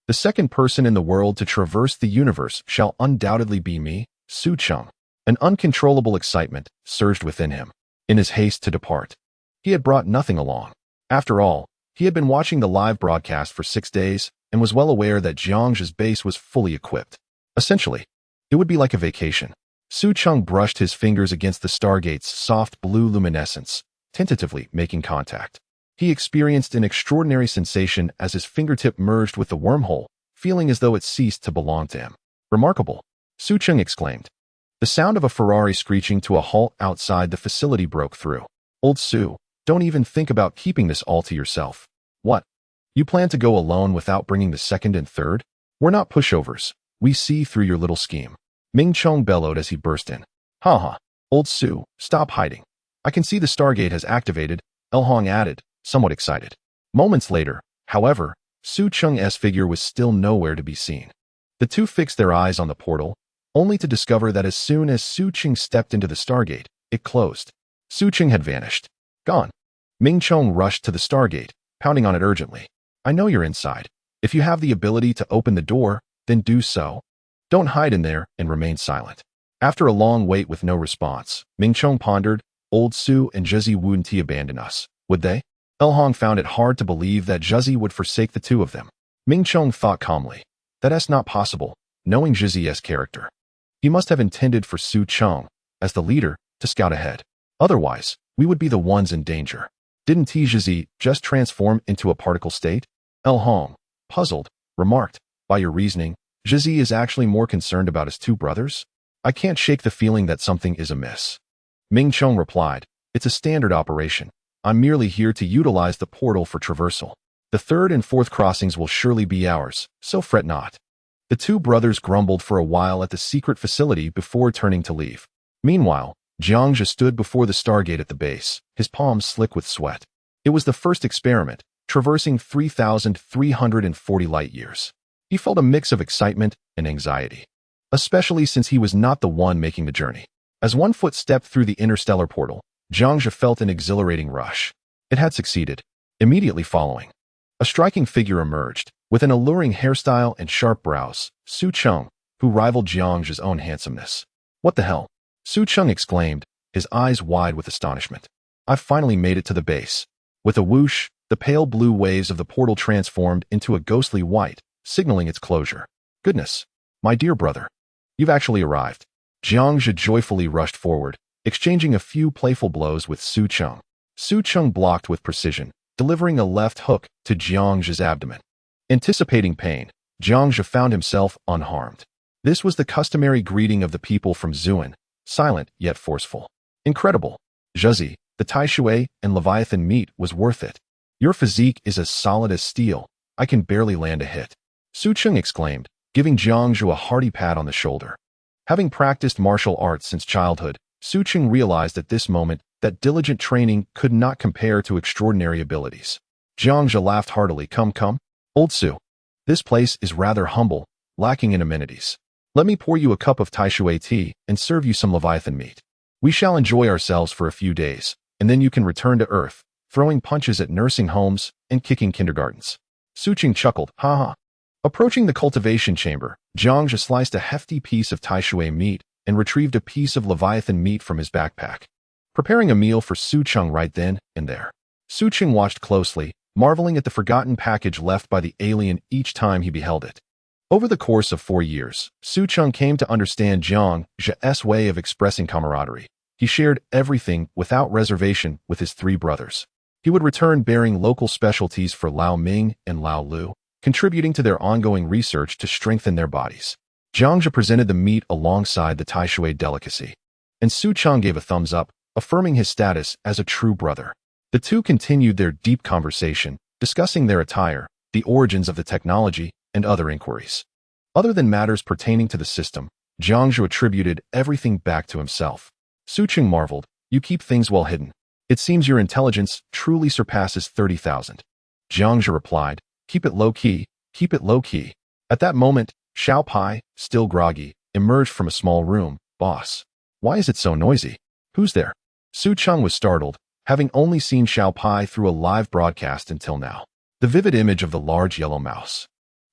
"The second person in the world to traverse the universe shall undoubtedly be me, Su Cheng." An uncontrollable excitement surged within him. In his haste to depart, he had brought nothing along. After all, he had been watching the live broadcast for 6 days and was well aware that Jiang Zhe's base was fully equipped. Essentially, it would be like a vacation. Su Cheng brushed his fingers against the Stargate's soft blue luminescence, tentatively making contact. He experienced an extraordinary sensation as his fingertip merged with the wormhole, feeling as though it ceased to belong to him. "Remarkable," Su Cheng exclaimed. The sound of a Ferrari screeching to a halt outside the facility broke through. "Old Su, don't even think about keeping this all to yourself." "What? You plan to go alone without bringing the second and third? We're not pushovers. We see through your little scheme," Ming Chong bellowed as he burst in. "Ha. Old Su, stop hiding. I can see the Stargate has activated," El Hong added, somewhat excited. Moments later, however, Su Cheng's figure was still nowhere to be seen. The two fixed their eyes on the portal, only to discover that as soon as Su Cheng stepped into the Stargate, it closed. Su Cheng had vanished. Gone. Ming Chong rushed to the Stargate, pounding on it urgently. "I know you're inside. If you have the ability to open the door, then do so. Don't hide in there and remain silent." After a long wait with no response, Ming Chong pondered, "Old Su and Zhezi wouldn't abandon us, would they?" El Hong found it hard to believe that Zhezi would forsake the two of them. Ming Chong thought calmly, "That's not possible, knowing Zhezi's character. He must have intended for Su Cheng, as the leader, to scout ahead. Otherwise, we would be the ones in danger. Didn't Zhezi just transform into a particle state?" El Hong, puzzled, remarked, "By your reasoning, Zhezi is actually more concerned about his 2 brothers? I can't shake the feeling that something is amiss." Ming Chong replied, "It's a standard operation. I'm merely here to utilize the portal for traversal. The 3rd and 4th crossings will surely be ours, so fret not." The 2 brothers grumbled for a while at the secret facility before turning to leave. Meanwhile, Jiang Zhe stood before the Stargate at the base, his palms slick with sweat. It was the first experiment, traversing 3,340 light-years. He felt a mix of excitement and anxiety, especially since he was not the one making the journey. As one foot stepped through the interstellar portal, Jiang Zhe felt an exhilarating rush. It had succeeded. Immediately following, a striking figure emerged, with an alluring hairstyle and sharp brows, Su Cheng, who rivaled Jiang Zhe's own handsomeness. "What the hell?" Su Cheng exclaimed, his eyes wide with astonishment. "I've finally made it to the base." With a whoosh, the pale blue waves of the portal transformed into a ghostly white, signaling its closure. "Goodness, my dear brother, you've actually arrived." Jiang Zhe joyfully rushed forward, exchanging a few playful blows with Su Cheng. Su Cheng blocked with precision, delivering a left hook to Jiang Zhe's abdomen. Anticipating pain, Jiang Zhe found himself unharmed. This was the customary greeting of the people from Zhuan, silent yet forceful. "Incredible. Zhezi, the Tai Shui and Leviathan meat was worth it. Your physique is as solid as steel. I can barely land a hit." Su Cheng exclaimed, giving Jiang Zhe a hearty pat on the shoulder. Having practiced martial arts since childhood, Su Cheng realized at this moment that diligent training could not compare to extraordinary abilities. Jiang Zhe laughed heartily. Come, old Su. This place is rather humble, lacking in amenities. Let me pour you a cup of Tai Shui tea and serve you some Leviathan meat. We shall enjoy ourselves for a few days, and then you can return to Earth, throwing punches at nursing homes and kicking kindergartens." Su Cheng chuckled, "Ha. Approaching the cultivation chamber, Jiang Zhe sliced a hefty piece of Tai Shui meat and retrieved a piece of Leviathan meat from his backpack, preparing a meal for Su Cheng right then and there. Su Cheng watched closely, marveling at the forgotten package left by the alien each time he beheld it. Over the course of 4 years, Su Cheng came to understand Jiang Zhe's way of expressing camaraderie. He shared everything without reservation with his 3 brothers. He would return bearing local specialties for Lao Ming and Lao Lu, contributing to their ongoing research to strengthen their bodies. Jiang Zhe presented the meat alongside the Tai Shui delicacy, and Su Cheng gave a thumbs up, affirming his status as a true brother. The two continued their deep conversation, discussing their attire, the origins of the technology, and other inquiries. Other than matters pertaining to the system, Jiang Zhe attributed everything back to himself. Su Cheng marveled, "You keep things well hidden. It seems your intelligence truly surpasses 30,000. Jiang Zhe replied, "Keep it low-key, keep it low-key." At that moment, Xiao Pai, still groggy, emerged from a small room. "Boss, why is it so noisy? Who's there?" Su Cheng was startled, having only seen Xiao Pai through a live broadcast until now. The vivid image of the large yellow mouse,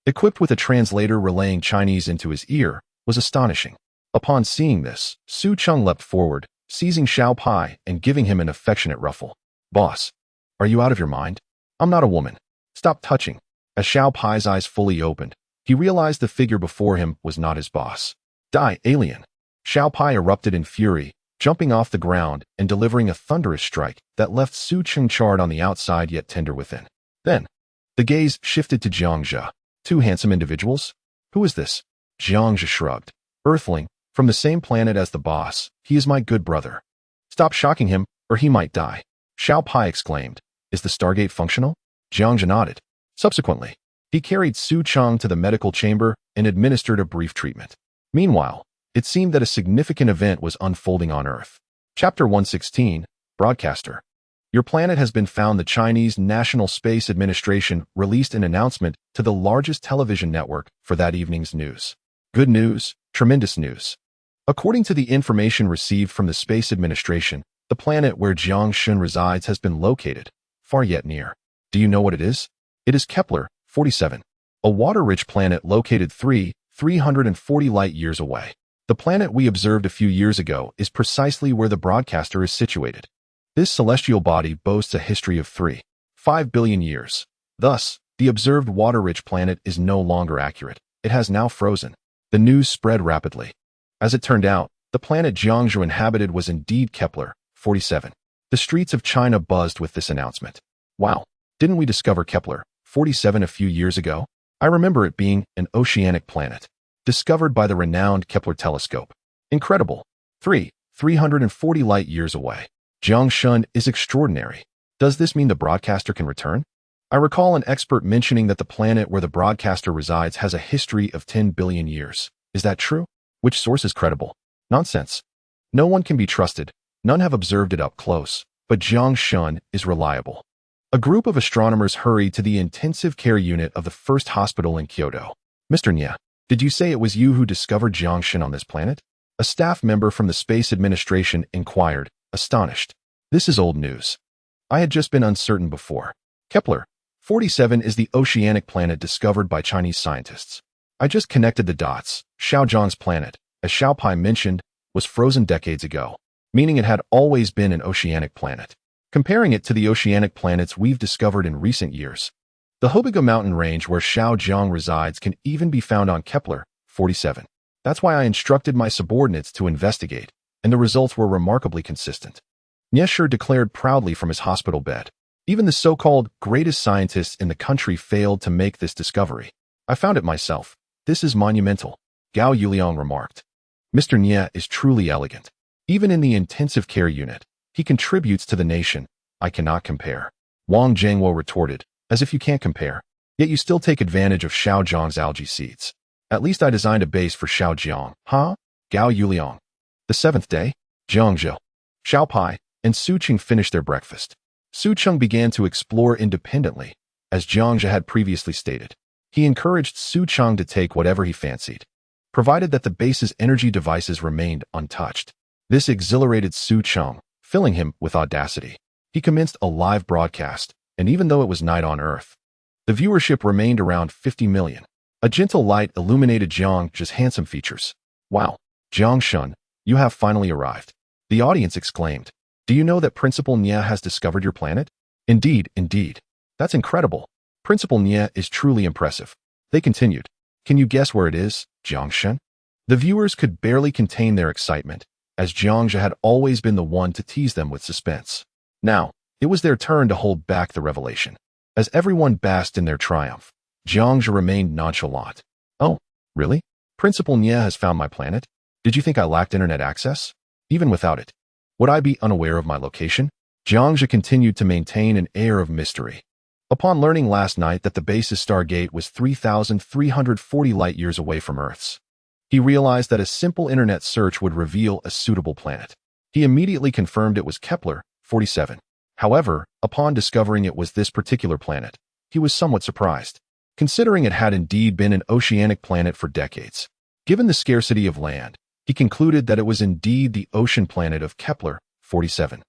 equipped with a translator relaying Chinese into his ear, was astonishing. Upon seeing this, Su Cheng leapt forward, seizing Xiao Pai and giving him an affectionate ruffle. "Boss, are you out of your mind? I'm not a woman. Stop touching." As Xiao Pai's eyes fully opened, he realized the figure before him was not his boss. "Die, alien!" Xiao Pai erupted in fury, jumping off the ground and delivering a thunderous strike that left Su Cheng charred on the outside yet tender within. Then, the gaze shifted to Jiang Zhe. "Two handsome individuals? Who is this?" Jiang Zhe shrugged. "Earthling, from the same planet as the boss. He is my good brother. Stop shocking him, or he might die." Xiao Pai exclaimed. "Is the Stargate functional?" Jiang Zhe nodded. Subsequently, he carried Su Cheng to the medical chamber and administered a brief treatment. Meanwhile, it seemed that a significant event was unfolding on Earth. Chapter 116, Broadcaster. "Your planet has been found." The Chinese National Space Administration released an announcement to the largest television network for that evening's news. Good news, tremendous news. According to the information received from the Space Administration, the planet where Jiang Shun resides has been located, far yet near. Do you know what it is? It is Kepler 47, a water-rich planet located 340 light-years away. The planet we observed a few years ago is precisely where the broadcaster is situated. This celestial body boasts a history of 5 billion years. Thus, the observed water-rich planet is no longer accurate. It has now frozen. The news spread rapidly. As it turned out, the planet Jiang Zhe inhabited was indeed Kepler 47. The streets of China buzzed with this announcement. "Wow, didn't we discover Kepler 47 a few years ago? I remember it being an oceanic planet, discovered by the renowned Kepler telescope. Incredible. 340 light-years away. Jiang Shun is extraordinary. Does this mean the broadcaster can return? I recall an expert mentioning that the planet where the broadcaster resides has a history of 10 billion years. Is that true? Which source is credible? Nonsense. No one can be trusted. None have observed it up close, but Jiang Shun is reliable." A group of astronomers hurried to the intensive care unit of the first hospital in Kyoto. "Mr. Nye, did you say it was you who discovered Jiang Shun on this planet?" A staff member from the Space Administration inquired, astonished. "This is old news. I had just been uncertain before. Kepler 47 is the oceanic planet discovered by Chinese scientists. I just connected the dots. Xiaozhang's planet, as Xiao Pai mentioned, was frozen decades ago, meaning it had always been an oceanic planet. Comparing it to the oceanic planets we've discovered in recent years, the Hobiga mountain range where Xiaozhang resides can even be found on Kepler 47. That's why I instructed my subordinates to investigate, and the results were remarkably consistent." Nye declared proudly from his hospital bed. "Even the so-called greatest scientists in the country failed to make this discovery. I found it myself. This is monumental," Gao Yuliang remarked. "Mr. Nye is truly elegant. Even in the intensive care unit, he contributes to the nation. I cannot compare." Wang Zhengwo retorted, "As if you can't compare. Yet you still take advantage of Xiaozhang's algae seeds. At least I designed a base for Xiaozhang, huh?" Gao Yuliang. The seventh day, Jiang Zhe, Xiao Pai, and Su Cheng finished their breakfast. Su Cheng began to explore independently, as Jiang Zhe had previously stated. He encouraged Su Cheng to take whatever he fancied, provided that the base's energy devices remained untouched. This exhilarated Su Cheng, filling him with audacity. He commenced a live broadcast, and even though it was night on Earth, the viewership remained around 50 million. A gentle light illuminated Jiang Zhe's handsome features. "Wow, Jiang Shun, you have finally arrived," the audience exclaimed. "Do you know that Principal Nye has discovered your planet?" Indeed. That's incredible. Principal Nye is truly impressive." They continued. "Can you guess where it is, Jiang Shun?" The viewers could barely contain their excitement, as Jiang Zhe had always been the one to tease them with suspense. Now, It was their turn to hold back the revelation. As everyone basked in their triumph, Jiangzhe remained nonchalant. Oh, really? Principal Nye has found my planet? Did you think I lacked internet access? Even without it, would I be unaware of my location? Jiangzhe continued to maintain an air of mystery. Upon learning last night that the base's Stargate was 3,340 light-years away from Earth's, he realized that a simple internet search would reveal a suitable planet. He immediately confirmed it was Kepler 47. However, upon discovering it was this particular planet, he was somewhat surprised, considering it had indeed been an oceanic planet for decades. Given the scarcity of land, he concluded that it was indeed the ocean planet of Kepler 47,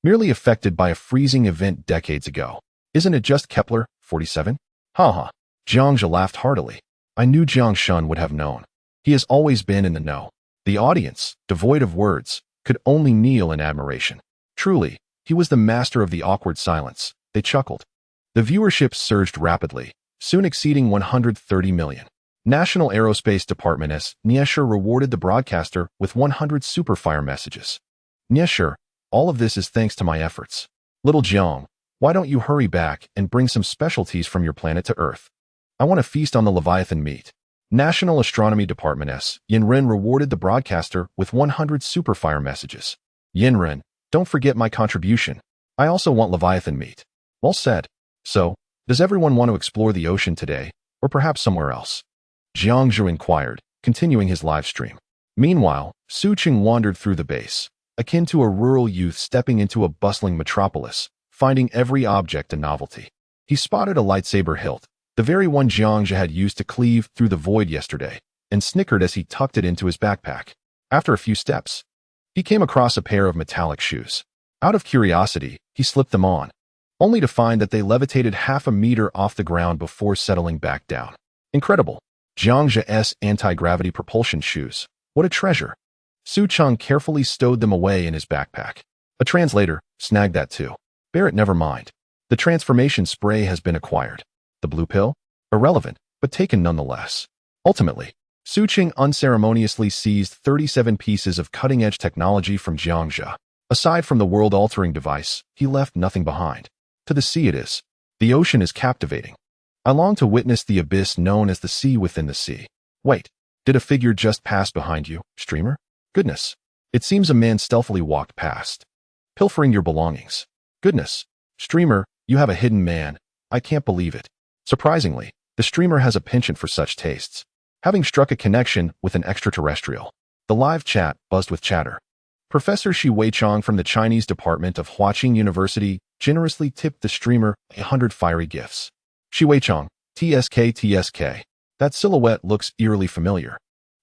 merely affected by a freezing event decades ago. Isn't it just Kepler 47? Ha. Jiangzhe laughed heartily. I knew Jiang Shun would have known. He has always been in the know. The audience, devoid of words, could only kneel in admiration. Truly, he was the master of the awkward silence. They chuckled. The viewership surged rapidly, soon exceeding 130 million. National Aerospace Department's Niesher rewarded the broadcaster with 100 superfire messages. Niesher, all of this is thanks to my efforts. Little Jiang, why don't you hurry back and bring some specialties from your planet to Earth? I want to feast on the Leviathan meat. National Astronomy Department's Yinren rewarded the broadcaster with 100 superfire messages. Yinren, don't forget my contribution. I also want Leviathan meat. Well said. So, does everyone want to explore the ocean today, or perhaps somewhere else? Jiangzhe inquired, continuing his live stream. Meanwhile, Su Qing wandered through the base, akin to a rural youth stepping into a bustling metropolis, finding every object a novelty. He spotted a lightsaber hilt, the very one Jiangzhe had used to cleave through the void yesterday, and snickered as he tucked it into his backpack. After a few steps, he came across a pair of metallic shoes. Out of curiosity, he slipped them on, only to find that they levitated half a meter off the ground before settling back down. Incredible. Jiangzhe's anti-gravity propulsion shoes. What a treasure. Su Cheng carefully stowed them away in his backpack. A translator snagged that too. Barrett, never mind. The transformation spray has been acquired. The blue pill? Irrelevant, but taken nonetheless. Ultimately, Su Qing unceremoniously seized 37 pieces of cutting-edge technology from Jiangzhe. Aside from the world-altering device, he left nothing behind. To the sea it is. The ocean is captivating. I long to witness the abyss known as the sea within the sea. Wait, did a figure just pass behind you, streamer? Goodness. It seems a man stealthily walked past, pilfering your belongings. Goodness. Streamer, you have a hidden man. I can't believe it. Surprisingly, the streamer has a penchant for such tastes, having struck a connection with an extraterrestrial. The live chat buzzed with chatter. Professor Shi Weichong from the Chinese Department of Huaqing University generously tipped the streamer 100 fiery gifts. Shi Weichong, TSK. That silhouette looks eerily familiar,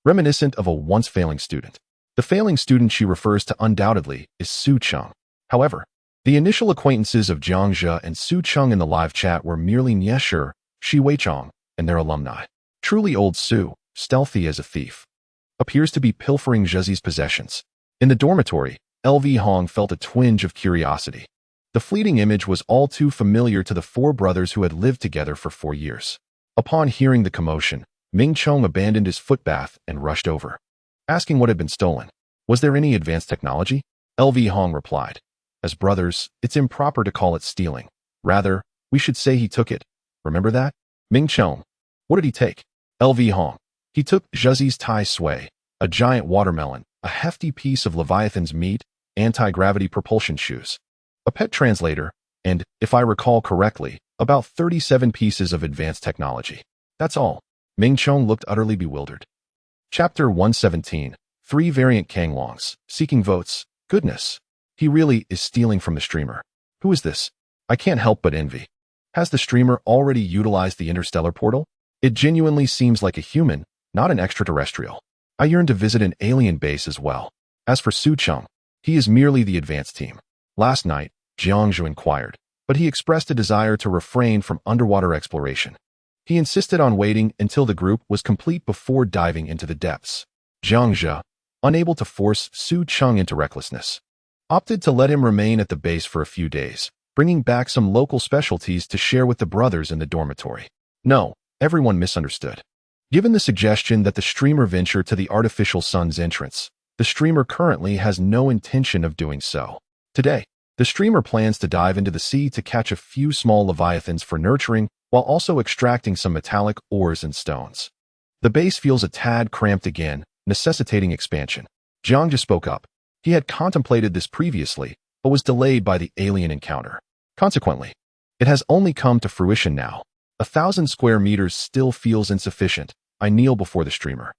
reminiscent of a once failing student. The failing student she refers to undoubtedly is Su Cheng. However, the initial acquaintances of Jiangzhe and Su Cheng in the live chat were merely Niesher, Shi Weichong, and their alumni. Truly old Su, stealthy as a thief, appears to be pilfering Zhezi's possessions. In the dormitory, LV Hong felt a twinge of curiosity. The fleeting image was all too familiar to the four brothers who had lived together for 4 years. Upon hearing the commotion, Ming Chong abandoned his footbath and rushed over, asking what had been stolen. Was there any advanced technology? LV Hong replied. As brothers, it's improper to call it stealing. Rather, we should say he took it. Remember that? Ming Chong. What did he take? LV Hong. He took Zhezi's Tai Sui, a giant watermelon, a hefty piece of Leviathan's meat, anti-gravity propulsion shoes, a pet translator, and, if I recall correctly, about 37 pieces of advanced technology. That's all. Ming Chong looked utterly bewildered. Chapter 117. 3 variant Kanglongs, seeking votes. Goodness. He really is stealing from the streamer. Who is this? I can't help but envy. Has the streamer already utilized the interstellar portal? It genuinely seems like a human, not an extraterrestrial. I yearn to visit an alien base as well. As for Su Cheng, he is merely the advanced team. Last night, Jiangzhe inquired, but he expressed a desire to refrain from underwater exploration. He insisted on waiting until the group was complete before diving into the depths. Jiangzhe, unable to force Su Cheng into recklessness, opted to let him remain at the base for a few days, bringing back some local specialties to share with the brothers in the dormitory. No, everyone misunderstood. Given the suggestion that the streamer venture to the artificial sun's entrance, the streamer currently has no intention of doing so. Today, The streamer plans to dive into the sea to catch a few small leviathans for nurturing, while also extracting some metallic ores and stones. The base feels a tad cramped again, necessitating expansion. Jiang Jia spoke up. He had contemplated this previously, but was delayed by the alien encounter. Consequently, it has only come to fruition now. 1,000 square meters still feels insufficient. I kneel before the streamer.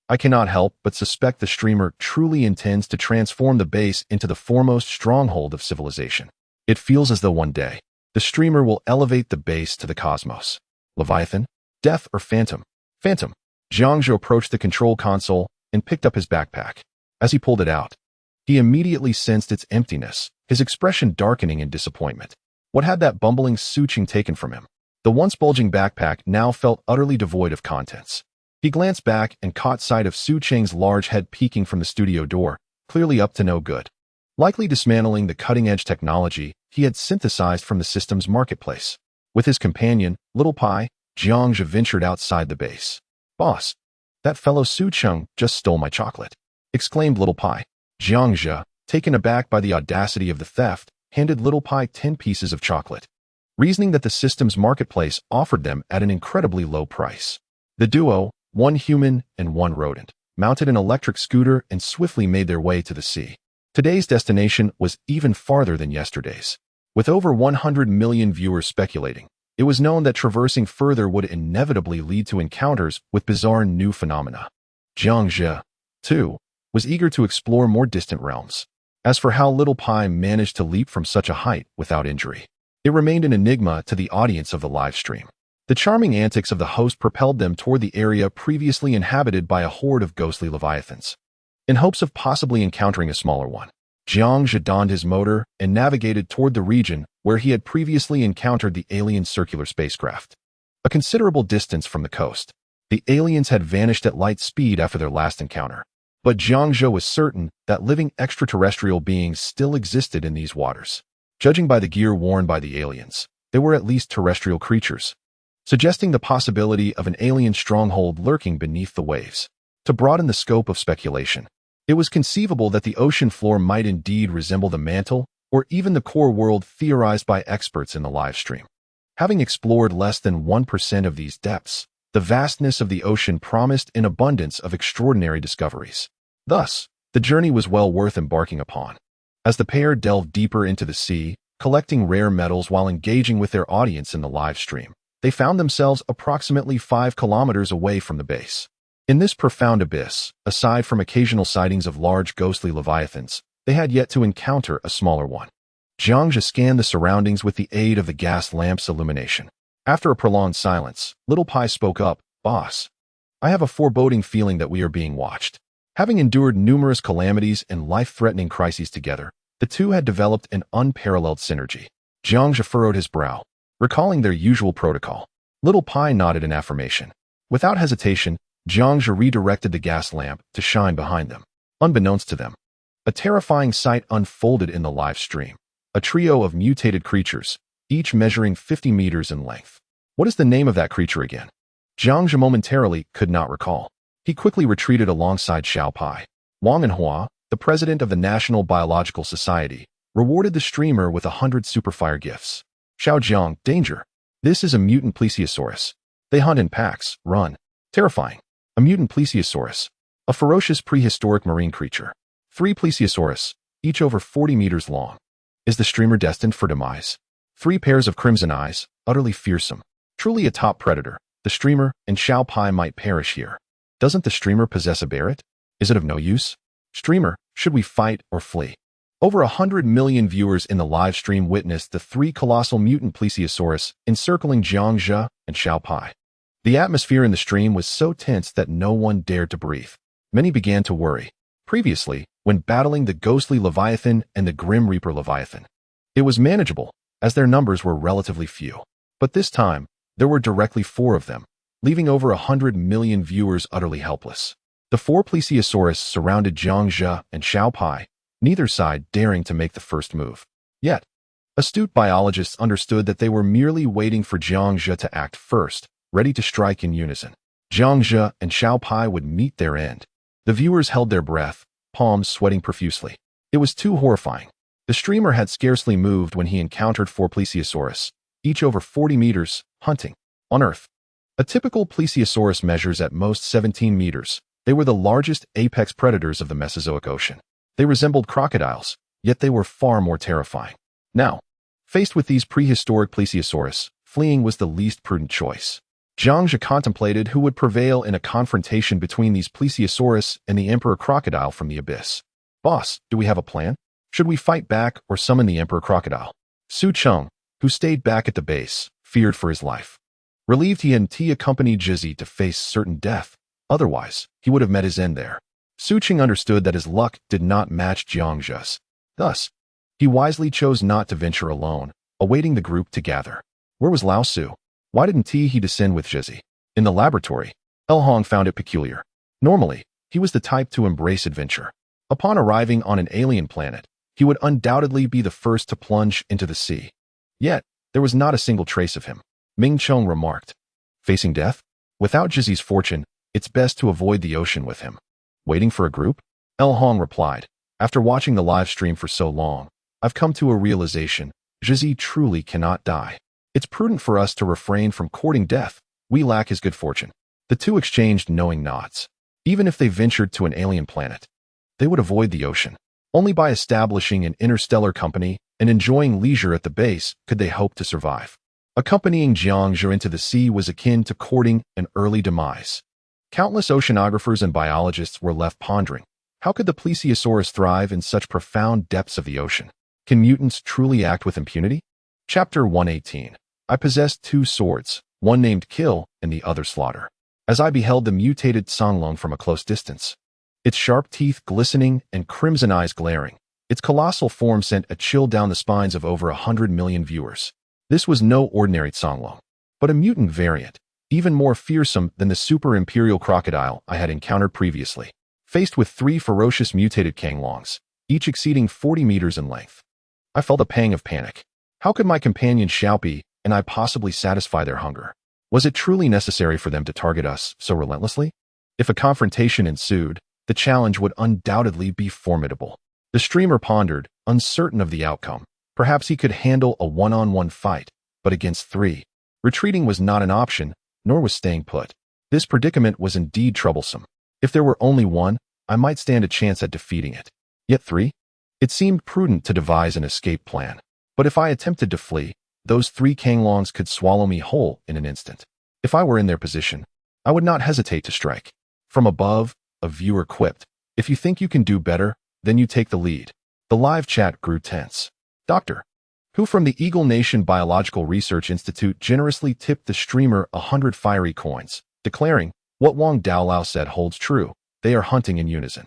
I cannot help but suspect the streamer truly intends to transform the base into the foremost stronghold of civilization. It feels as though one day, the streamer will elevate the base to the cosmos. Leviathan? Death or Phantom? Phantom. Jiang Jia approached the control console and picked up his backpack. As he pulled it out, he immediately sensed its emptiness, his expression darkening in disappointment. What had that bumbling Su Cheng taken from him? The once bulging backpack now felt utterly devoid of contents. He glanced back and caught sight of Su Cheng's large head peeking from the studio door, clearly up to no good. Likely dismantling the cutting-edge technology he had synthesized from the system's marketplace. With his companion, Little Pai, Jiang Jia ventured outside the base. "Boss, that fellow Su Cheng just stole my chocolate," exclaimed Little Pai. Jiang Jia, taken aback by the audacity of the theft, handed Little Pai 10 pieces of chocolate, reasoning that the system's marketplace offered them at an incredibly low price. The duo, one human and one rodent, mounted an electric scooter and swiftly made their way to the sea. Today's destination was even farther than yesterday's. With over 100 million viewers speculating, it was known that traversing further would inevitably lead to encounters with bizarre new phenomena. Jiang Jia, too, was eager to explore more distant realms. As for how Little Pai managed to leap from such a height without injury, it remained an enigma to the audience of the live stream. The charming antics of the host propelled them toward the area previously inhabited by a horde of ghostly leviathans. In hopes of possibly encountering a smaller one, Jiang Jia donned his motor and navigated toward the region where he had previously encountered the alien circular spacecraft. A considerable distance from the coast, the aliens had vanished at light speed after their last encounter. But Jiang Jia was certain that living extraterrestrial beings still existed in these waters. Judging by the gear worn by the aliens, they were at least terrestrial creatures, suggesting the possibility of an alien stronghold lurking beneath the waves. To broaden the scope of speculation, it was conceivable that the ocean floor might indeed resemble the mantle or even the core world theorized by experts in the live stream. Having explored less than 1% of these depths, the vastness of the ocean promised an abundance of extraordinary discoveries. Thus, the journey was well worth embarking upon. As the pair delved deeper into the sea, collecting rare metals while engaging with their audience in the live stream, they found themselves approximately 5 kilometers away from the base. In this profound abyss, aside from occasional sightings of large ghostly leviathans, they had yet to encounter a smaller one. Jiang Jia scanned the surroundings with the aid of the gas lamp's illumination. After a prolonged silence, Little Pai spoke up, "Boss, I have a foreboding feeling that we are being watched." Having endured numerous calamities and life-threatening crises together, the two had developed an unparalleled synergy. Jiang Jia furrowed his brow, recalling their usual protocol. Little Pai nodded in affirmation. Without hesitation, Jiang Jia redirected the gas lamp to shine behind them. Unbeknownst to them, a terrifying sight unfolded in the live stream. A trio of mutated creatures, each measuring 50 meters in length. What is the name of that creature again? Jiang Jia momentarily could not recall. He quickly retreated alongside Xiao Pai. Wang Enhua, the president of the National Biological Society, rewarded the streamer with 100 superfire gifts. Xiao Jiang, danger. This is a mutant plesiosaurus. They hunt in packs, run. Terrifying. A mutant plesiosaurus. A ferocious prehistoric marine creature. 3 plesiosaurus, each over 40 meters long. Is the streamer destined for demise? 3 pairs of crimson eyes, utterly fearsome. Truly a top predator. The streamer and Xiao Pai might perish here. Doesn't the streamer possess a Barrett? Is it of no use? Streamer, should we fight or flee? Over 100 million viewers in the live stream witnessed the 3 colossal mutant plesiosaurus encircling Jiang Jia and Xiao Pai. The atmosphere in the stream was so tense that no one dared to breathe. Many began to worry. Previously, when battling the ghostly Leviathan and the Grim Reaper Leviathan, it was manageable, as their numbers were relatively few. But this time, there were directly 4 of them, leaving over 100 million viewers utterly helpless. The 4 plesiosaurus surrounded Jiang Jia and Xiao Pai, neither side daring to make the first move. Yet, astute biologists understood that they were merely waiting for Jiang Jia to act first, ready to strike in unison. Jiang Jia and Xiao Pai would meet their end. The viewers held their breath, palms sweating profusely. It was too horrifying. The streamer had scarcely moved when he encountered four plesiosaurus, each over 40 meters, hunting. On Earth, a typical plesiosaurus measures at most 17 meters. They were the largest apex predators of the Mesozoic ocean. They resembled crocodiles, yet they were far more terrifying. Now, faced with these prehistoric plesiosaurus, fleeing was the least prudent choice. Zhang Jie contemplated who would prevail in a confrontation between these plesiosaurus and the emperor crocodile from the abyss. Boss, do we have a plan? Should we fight back or summon the emperor crocodile? Su Cheng, who stayed back at the base, feared for his life. Relieved he hadn't accompanied Jizzy to face certain death, otherwise, he would have met his end there. Su Cheng understood that his luck did not match Zhang Jie's. Thus, he wisely chose not to venture alone, awaiting the group to gather. Where was Lao Su? Why didn't he descend with Jizzy? In the laboratory, El Hong found it peculiar. Normally, he was the type to embrace adventure. Upon arriving on an alien planet, he would undoubtedly be the first to plunge into the sea. Yet, there was not a single trace of him. Ming Chong remarked. Facing death? Without Jizzy's fortune, it's best to avoid the ocean with him. Waiting for a group? El Hong replied. After watching the live stream for so long, I've come to a realization. Jizzy truly cannot die. It's prudent for us to refrain from courting death. We lack his good fortune. The two exchanged knowing nods. Even if they ventured to an alien planet, they would avoid the ocean. Only by establishing an interstellar company and enjoying leisure at the base could they hope to survive. Accompanying Zhang Jie into the sea was akin to courting an early demise. Countless oceanographers and biologists were left pondering. How could the plesiosaurus thrive in such profound depths of the ocean? Can mutants truly act with impunity? Chapter 118. I possessed two swords, one named Kill and the other Slaughter. As I beheld the mutated Songlong from a close distance, its sharp teeth glistening and crimson eyes glaring, its colossal form sent a chill down the spines of over 100 million viewers. This was no ordinary Songlong, but a mutant variant, even more fearsome than the super imperial crocodile I had encountered previously. Faced with three ferocious mutated Kanglongs, each exceeding 40 meters in length, I felt a pang of panic. How could my companion Xiaopi and I possibly satisfy their hunger? Was it truly necessary for them to target us so relentlessly? If a confrontation ensued, the challenge would undoubtedly be formidable. The streamer pondered, uncertain of the outcome. Perhaps he could handle a one-on-one fight, but against three, retreating was not an option, nor was staying put. This predicament was indeed troublesome. If there were only one, I might stand a chance at defeating it. Yet three? It seemed prudent to devise an escape plan. But if I attempted to flee, those three Kanglongs could swallow me whole in an instant. If I were in their position, I would not hesitate to strike. From above, a viewer quipped, "If you think you can do better, then you take the lead." The live chat grew tense. Dr. Who from the Eagle Nation Biological Research Institute generously tipped the streamer 100 fiery coins, declaring, "What Wang Daolao said holds true. They are hunting in unison.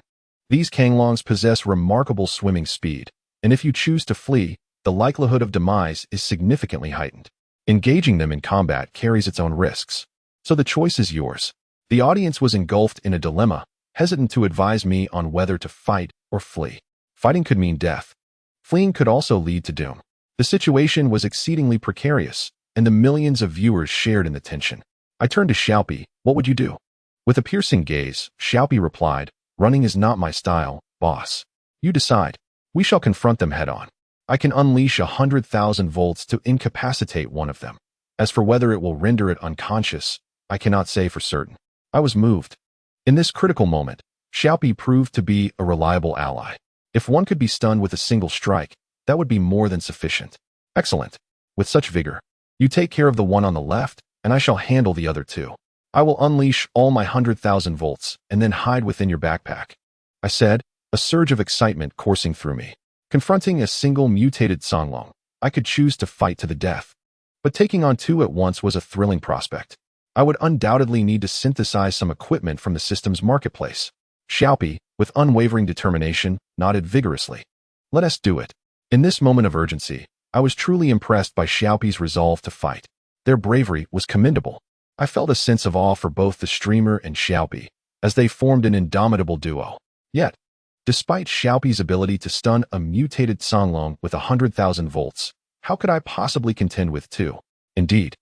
These Kanglongs possess remarkable swimming speed, and if you choose to flee, the likelihood of demise is significantly heightened. Engaging them in combat carries its own risks. So the choice is yours." The audience was engulfed in a dilemma, hesitant to advise me on whether to fight or flee. Fighting could mean death. Fleeing could also lead to doom. The situation was exceedingly precarious, and the millions of viewers shared in the tension. I turned to Xiaopi. "What would you do?" With a piercing gaze, Xiaopi replied, "Running is not my style, boss. You decide. We shall confront them head-on. I can unleash 100,000 volts to incapacitate one of them. As for whether it will render it unconscious, I cannot say for certain." I was moved. In this critical moment, Xiaopi proved to be a reliable ally. If one could be stunned with a single strike, that would be more than sufficient. "Excellent. With such vigor, you take care of the one on the left, and I shall handle the other two. I will unleash all my 100,000 volts and then hide within your backpack," I said, a surge of excitement coursing through me. Confronting a single mutated Songlong, I could choose to fight to the death. But taking on two at once was a thrilling prospect. I would undoubtedly need to synthesize some equipment from the system's marketplace. Xiaopi, with unwavering determination, nodded vigorously. "Let us do it." In this moment of urgency, I was truly impressed by Xiaopi's resolve to fight. Their bravery was commendable. I felt a sense of awe for both the streamer and Xiaopi, as they formed an indomitable duo. Yet, despite Xiaopi's ability to stun a mutated Songlong with 100,000 volts, how could I possibly contend with two? Indeed,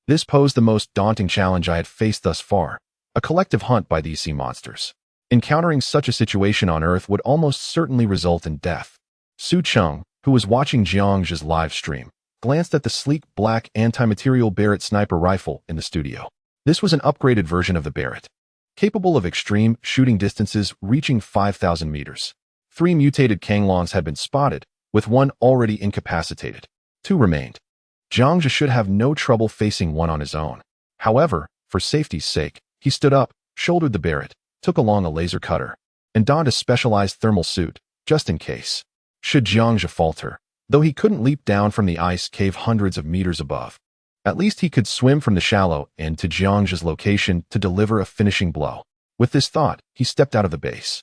this posed the most daunting challenge I had faced thus far, a collective hunt by these sea monsters. Encountering such a situation on Earth would almost certainly result in death. Su Cheng, who was watching Jiang's live stream, glanced at the sleek black anti-material Barrett sniper rifle in the studio. This was an upgraded version of the Barrett, capable of extreme shooting distances reaching 5,000 meters. 3 mutated Kanglongs had been spotted, with one already incapacitated. 2 remained. Jiang should have no trouble facing one on his own. However, for safety's sake, he stood up, shouldered the Barrett, took along a laser cutter, and donned a specialized thermal suit, just in case. Should Jiang falter, though he couldn't leap down from the ice cave hundreds of meters above, at least he could swim from the shallow end to Jiang's location to deliver a finishing blow. With this thought, he stepped out of the base.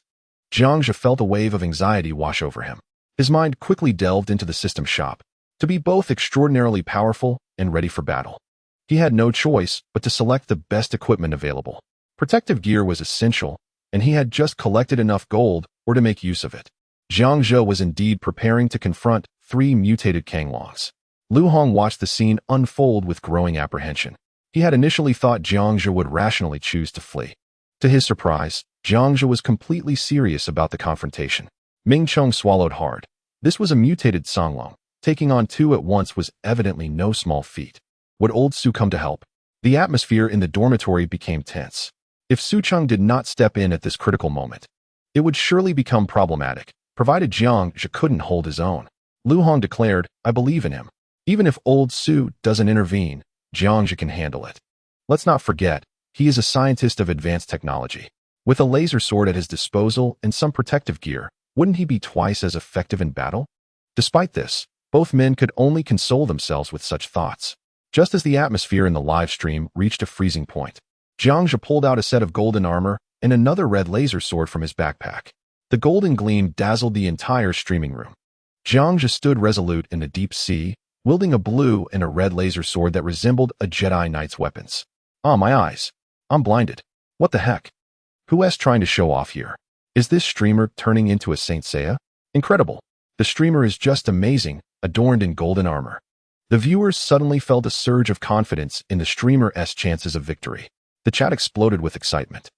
Jiang felt a wave of anxiety wash over him. His mind quickly delved into the system shop, to be both extraordinarily powerful and ready for battle. He had no choice but to select the best equipment available. Protective gear was essential, and he had just collected enough gold or to make use of it. Jiang was indeed preparing to confront 3 mutated Kanglongs. Lu Hong watched the scene unfold with growing apprehension. He had initially thought Jiang would rationally choose to flee. To his surprise, Jiang was completely serious about the confrontation. Ming Cheng swallowed hard. This was a mutated Songlong. Taking on 2 at once was evidently no small feat. Would old Su come to help? The atmosphere in the dormitory became tense. If Su Cheng did not step in at this critical moment, it would surely become problematic, provided Jiang couldn't hold his own. Lu Hong declared, "I believe in him. Even if old Su doesn't intervene, Jiang can handle it. Let's not forget, he is a scientist of advanced technology. With a laser sword at his disposal and some protective gear, wouldn't he be twice as effective in battle?" Despite this, both men could only console themselves with such thoughts. Just as the atmosphere in the live stream reached a freezing point, Jiang pulled out a set of golden armor and another red laser sword from his backpack. The golden gleam dazzled the entire streaming room. Jiang stood resolute in the deep sea, wielding a blue and a red laser sword that resembled a Jedi Knight's weapons. Ah, my eyes. I'm blinded. What the heck? Who's trying to show off here? Is this streamer turning into a Saint Seiya? Incredible. The streamer is just amazing, adorned in golden armor. The viewers suddenly felt a surge of confidence in the streamer's chances of victory. The chat exploded with excitement.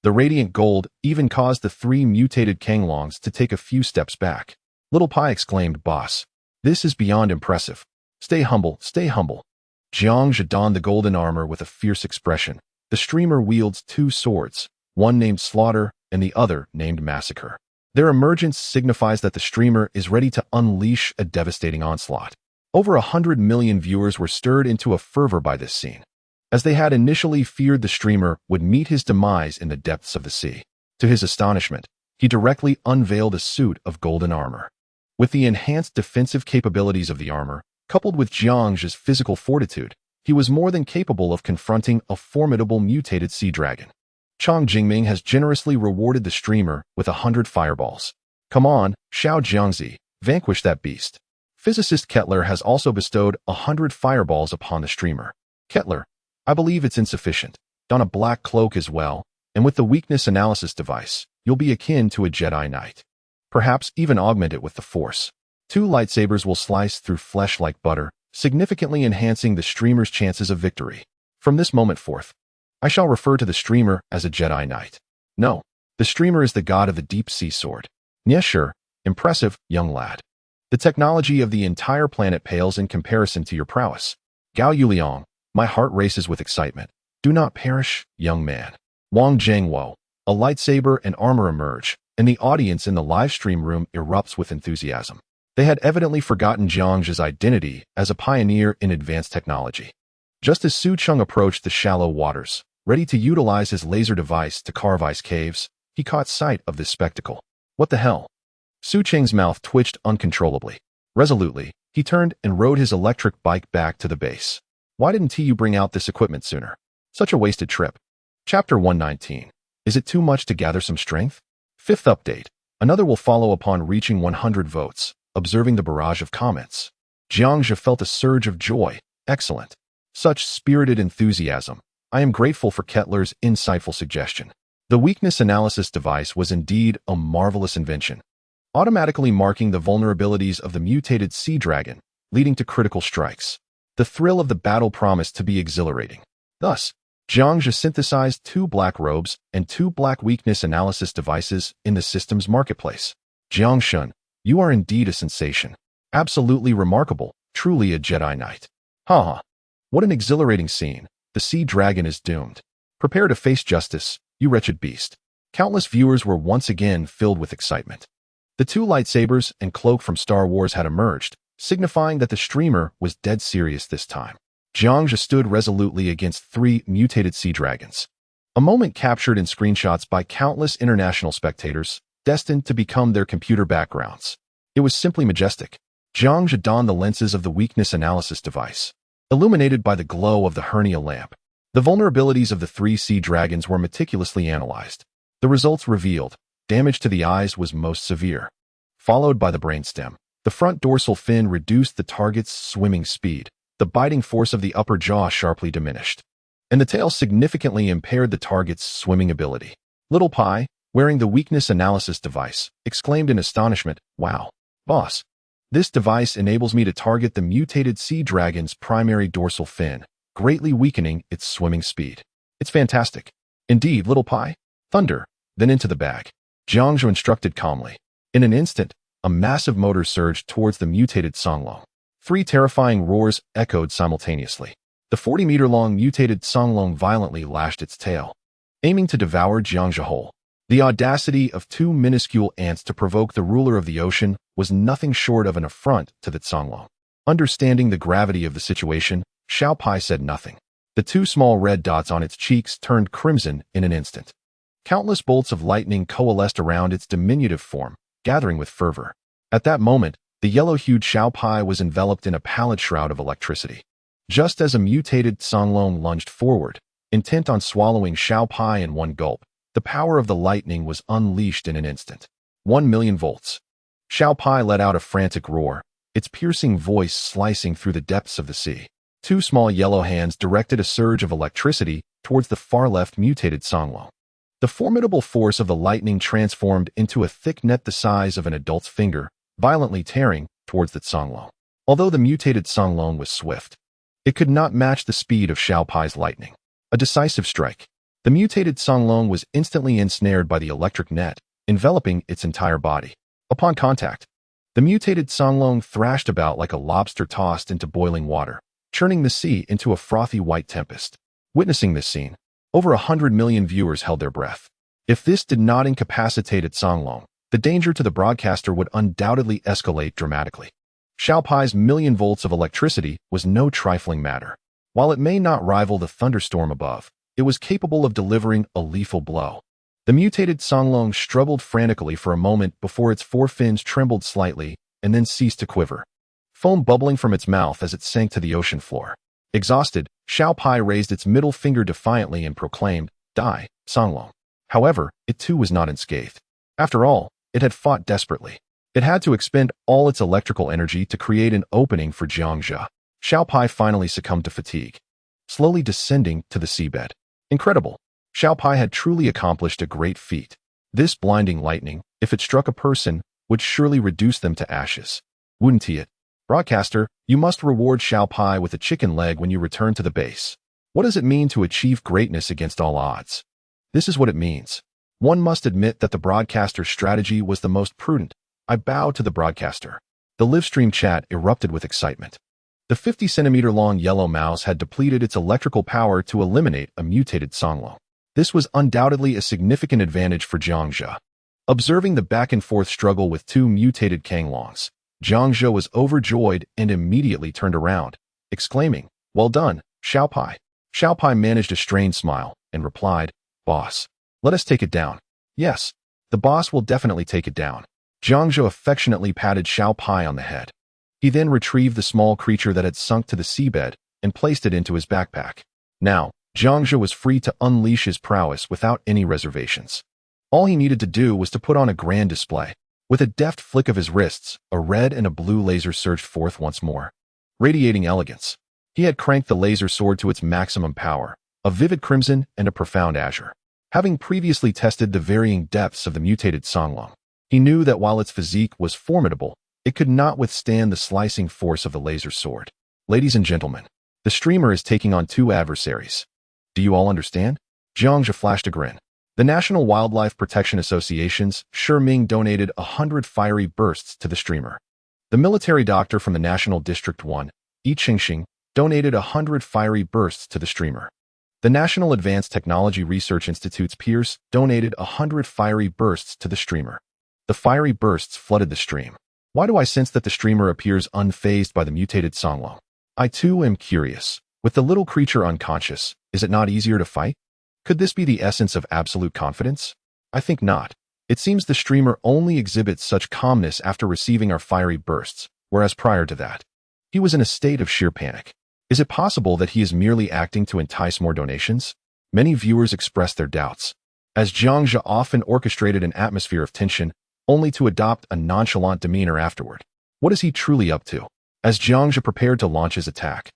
The radiant gold even caused the 3 mutated Kanglongs to take a few steps back. Little Pai exclaimed, "Boss, this is beyond impressive. Stay humble, stay humble." Jiang donned the golden armor with a fierce expression. The streamer wields 2 swords, one named Slaughter and the other named Massacre. Their emergence signifies that the streamer is ready to unleash a devastating onslaught. Over 100 million viewers were stirred into a fervor by this scene, as they had initially feared the streamer would meet his demise in the depths of the sea. To his astonishment, he directly unveiled a suit of golden armor. With the enhanced defensive capabilities of the armor, coupled with Jiang's physical fortitude, he was more than capable of confronting a formidable mutated sea dragon. Chang Jingming has generously rewarded the streamer with 100 fireballs. Come on, Xiao Jiangzi, vanquish that beast. Physicist Kettler has also bestowed 100 fireballs upon the streamer. Kettler, I believe it's insufficient. Don a black cloak as well, and with the weakness analysis device, you'll be akin to a Jedi Knight. Perhaps even augment it with the Force. 2 lightsabers will slice through flesh like butter, significantly enhancing the streamer's chances of victory. From this moment forth, I shall refer to the streamer as a Jedi Knight. No, the streamer is the god of the deep sea sword. Yes, sure, impressive, young lad. The technology of the entire planet pales in comparison to your prowess. Gao Yuliang, my heart races with excitement. Do not perish, young man. Wang Zhengwo, a lightsaber and armor emerge, and the audience in the live stream room erupts with enthusiasm. They had evidently forgotten Jiang's identity as a pioneer in advanced technology. Just as Su Cheng approached the shallow waters, ready to utilize his laser device to carve ice caves, he caught sight of this spectacle. What the hell? Su Cheng's mouth twitched uncontrollably. Resolutely, he turned and rode his electric bike back to the base. Why didn't you bring out this equipment sooner? Such a wasted trip. Chapter 119. Is it too much to gather some strength? 5th update. Another will follow upon reaching 100 votes. Observing the barrage of comments, Jiang felt a surge of joy. Excellent. Such spirited enthusiasm. I am grateful for Kettler's insightful suggestion. The weakness analysis device was indeed a marvelous invention, automatically marking the vulnerabilities of the mutated sea dragon, leading to critical strikes. The thrill of the battle promised to be exhilarating. Thus, Jiang synthesized 2 black robes and 2 black weakness analysis devices in the system's marketplace. Jiang Shun, you are indeed a sensation. Absolutely remarkable, truly a Jedi Knight. Haha. What an exhilarating scene. The Sea Dragon is doomed. Prepare to face justice, you wretched beast. Countless viewers were once again filled with excitement. The two lightsabers and cloak from Star Wars had emerged, signifying that the streamer was dead serious this time. Jiangxia stood resolutely against 3 mutated sea dragons. A moment captured in screenshots by countless international spectators, destined to become their computer backgrounds. It was simply majestic. Jiangxia donned the lenses of the weakness analysis device, illuminated by the glow of the hernia lamp. The vulnerabilities of the 3 sea dragons were meticulously analyzed. The results revealed, damage to the eyes was most severe, followed by the brainstem. The front dorsal fin reduced the target's swimming speed. The biting force of the upper jaw sharply diminished, and the tail significantly impaired the target's swimming ability. Little Pai, wearing the weakness analysis device, exclaimed in astonishment, "Wow, boss. This device enables me to target the mutated sea dragon's primary dorsal fin, greatly weakening its swimming speed. It's fantastic." "Indeed, Little Pai. Thunder, then into the bag," Jiangxia instructed calmly. In an instant, a massive motor surged towards the mutated Songlong. 3 terrifying roars echoed simultaneously. The 40-meter-long mutated Songlong violently lashed its tail, aiming to devour Jiangxia whole. The audacity of 2 minuscule ants to provoke the ruler of the ocean was nothing short of an affront to the Songlong. Understanding the gravity of the situation, Xiao Pai said nothing. The 2 small red dots on its cheeks turned crimson in an instant. Countless bolts of lightning coalesced around its diminutive form, gathering with fervor. At that moment, the yellow-hued Xiao Pai was enveloped in a pallid shroud of electricity. Just as a mutated Songlong lunged forward, intent on swallowing Xiao Pai in one gulp, the power of the lightning was unleashed in an instant. 1,000,000 volts. Xiao Pai let out a frantic roar, its piercing voice slicing through the depths of the sea. 2 small yellow hands directed a surge of electricity towards the far-left mutated Songlong. The formidable force of the lightning transformed into a thick net the size of an adult's finger, violently tearing towards the Songlong. Although the mutated Songlong was swift, it could not match the speed of Xiao Pai's lightning. A decisive strike. The mutated Songlong was instantly ensnared by the electric net, enveloping its entire body. Upon contact, the mutated Songlong thrashed about like a lobster tossed into boiling water, churning the sea into a frothy white tempest. Witnessing this scene, over 100 million viewers held their breath. If this did not incapacitate its Songlong, the danger to the broadcaster would undoubtedly escalate dramatically. Xiao Pai's 1,000,000 volts of electricity was no trifling matter. While it may not rival the thunderstorm above, it was capable of delivering a lethal blow. The mutated Songlong struggled frantically for a moment before its 4 fins trembled slightly and then ceased to quiver, foam bubbling from its mouth as it sank to the ocean floor. Exhausted, Xiao Pai raised its middle finger defiantly and proclaimed, "Die, Songlong." However, it too was not unscathed. After all, it had fought desperately. It had to expend all its electrical energy to create an opening for Jiangxia. Xiao Pai finally succumbed to fatigue, slowly descending to the seabed. Incredible. Xiao Pai had truly accomplished a great feat. This blinding lightning, if it struck a person, would surely reduce them to ashes. Wouldn't it? Broadcaster, you must reward Xiao Pai with a chicken leg when you return to the base. What does it mean to achieve greatness against all odds? This is what it means. One must admit that the broadcaster's strategy was the most prudent. I bow to the broadcaster. The livestream chat erupted with excitement. The 50-centimeter-long yellow mouse had depleted its electrical power to eliminate a mutated Songlong. This was undoubtedly a significant advantage for Jiangxia. Observing the back-and-forth struggle with 2 mutated Kanglongs, Jiangxia was overjoyed and immediately turned around, exclaiming, "Well done, Xiao Pai." Xiao Pai managed a strained smile and replied, "Boss, let us take it down." "Yes, the boss will definitely take it down." Jiangxia affectionately patted Xiao Pai on the head. He then retrieved the small creature that had sunk to the seabed and placed it into his backpack. Now, Jiangxia was free to unleash his prowess without any reservations. All he needed to do was to put on a grand display. With a deft flick of his wrists, a red and a blue laser surged forth once more, radiating elegance. He had cranked the laser sword to its maximum power, a vivid crimson and a profound azure. Having previously tested the varying depths of the mutated Songlong, he knew that while its physique was formidable, it could not withstand the slicing force of the laser sword. Ladies and gentlemen, the streamer is taking on 2 adversaries. Do you all understand? Jiangxia flashed a grin. The National Wildlife Protection Association's Shi Ming donated 100 fiery bursts to the streamer. The military doctor from the National District 1, Yi Qingxing, donated 100 fiery bursts to the streamer. The National Advanced Technology Research Institute's Pierce donated 100 fiery bursts to the streamer. The fiery bursts flooded the stream. Why do I sense that the streamer appears unfazed by the mutated Songlong? I too am curious. With the little creature unconscious, is it not easier to fight? Could this be the essence of absolute confidence? I think not. It seems the streamer only exhibits such calmness after receiving our fiery bursts, whereas prior to that, he was in a state of sheer panic. Is it possible that he is merely acting to entice more donations? Many viewers expressed their doubts, as Jiang Zhe often orchestrated an atmosphere of tension, only to adopt a nonchalant demeanor afterward. What is he truly up to? As Jiang Zhe prepared to launch his attack,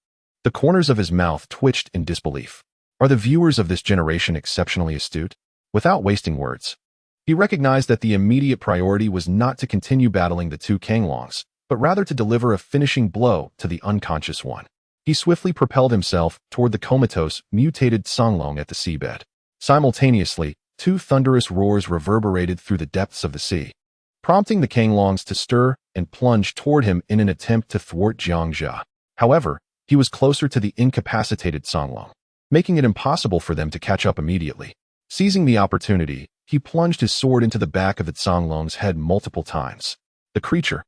the corners of his mouth twitched in disbelief. Are the viewers of this generation exceptionally astute? Without wasting words, he recognized that the immediate priority was not to continue battling the two Kanglongs, but rather to deliver a finishing blow to the unconscious one. He swiftly propelled himself toward the comatose, mutated Songlong at the seabed. Simultaneously, two thunderous roars reverberated through the depths of the sea, prompting the Kanglongs to stir and plunge toward him in an attempt to thwart Jiang Zhe. However, he was closer to the incapacitated Songlong, making it impossible for them to catch up immediately. Seizing the opportunity, he plunged his sword into the back of the Songlong's head multiple times. The creature,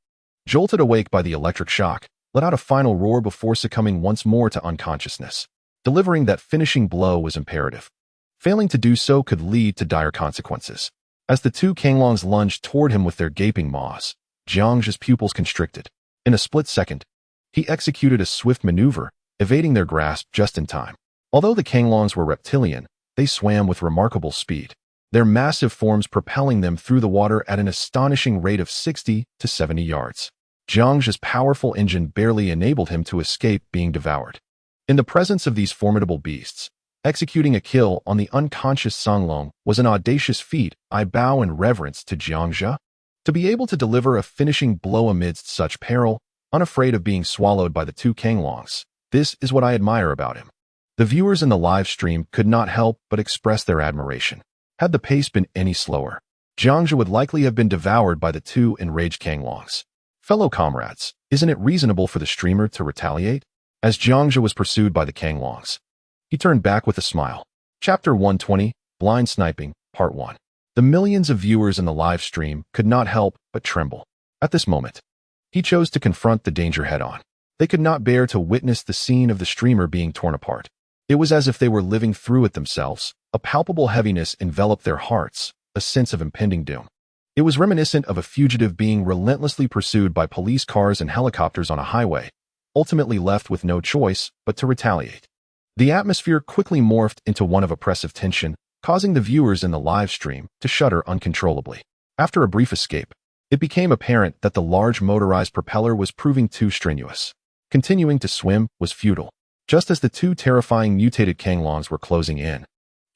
jolted awake by the electric shock, let out a final roar before succumbing once more to unconsciousness. Delivering that finishing blow was imperative. Failing to do so could lead to dire consequences. As the two Kanglongs lunged toward him with their gaping maws, Jiang Zhe's pupils constricted. In a split second, he executed a swift maneuver, evading their grasp just in time. Although the Kanglongs were reptilian, they swam with remarkable speed, their massive forms propelling them through the water at an astonishing rate of 60 to 70 yards. Jiang Zhe's powerful engine barely enabled him to escape being devoured. In the presence of these formidable beasts, executing a kill on the unconscious Songlong was an audacious feat. I bow in reverence to Jiang Zhe. To be able to deliver a finishing blow amidst such peril, unafraid of being swallowed by the two Kanglongs, this is what I admire about him. The viewers in the live stream could not help but express their admiration. Had the pace been any slower, Jiang Zhe would likely have been devoured by the two enraged Kanglongs. Fellow comrades, isn't it reasonable for the streamer to retaliate? As Jiang Zhe was pursued by the Kanglongs, he turned back with a smile. Chapter 120, Blind Sniping, Part 1. The millions of viewers in the live stream could not help but tremble. At this moment, he chose to confront the danger head-on. They could not bear to witness the scene of the streamer being torn apart. It was as if they were living through it themselves. A palpable heaviness enveloped their hearts, a sense of impending doom. It was reminiscent of a fugitive being relentlessly pursued by police cars and helicopters on a highway, ultimately left with no choice but to retaliate. The atmosphere quickly morphed into one of oppressive tension, causing the viewers in the live stream to shudder uncontrollably. After a brief escape, it became apparent that the large motorized propeller was proving too strenuous. Continuing to swim was futile. Just as the two terrifying mutated Kanglongs were closing in,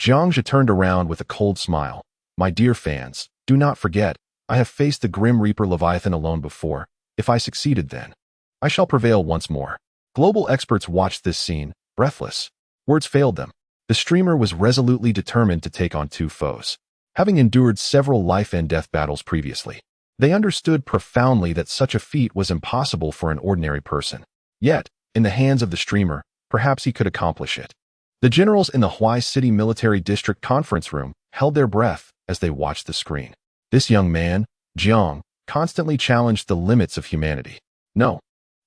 Jiang Zhe turned around with a cold smile. My dear fans, do not forget, I have faced the Grim Reaper Leviathan alone before. If I succeeded then, I shall prevail once more. Global experts watched this scene, breathless. Words failed them. The streamer was resolutely determined to take on two foes. Having endured several life-and-death battles previously, they understood profoundly that such a feat was impossible for an ordinary person. Yet, in the hands of the streamer, perhaps he could accomplish it. The generals in the Huai City Military District conference room held their breath as they watched the screen. This young man, Jiang, constantly challenged the limits of humanity. No,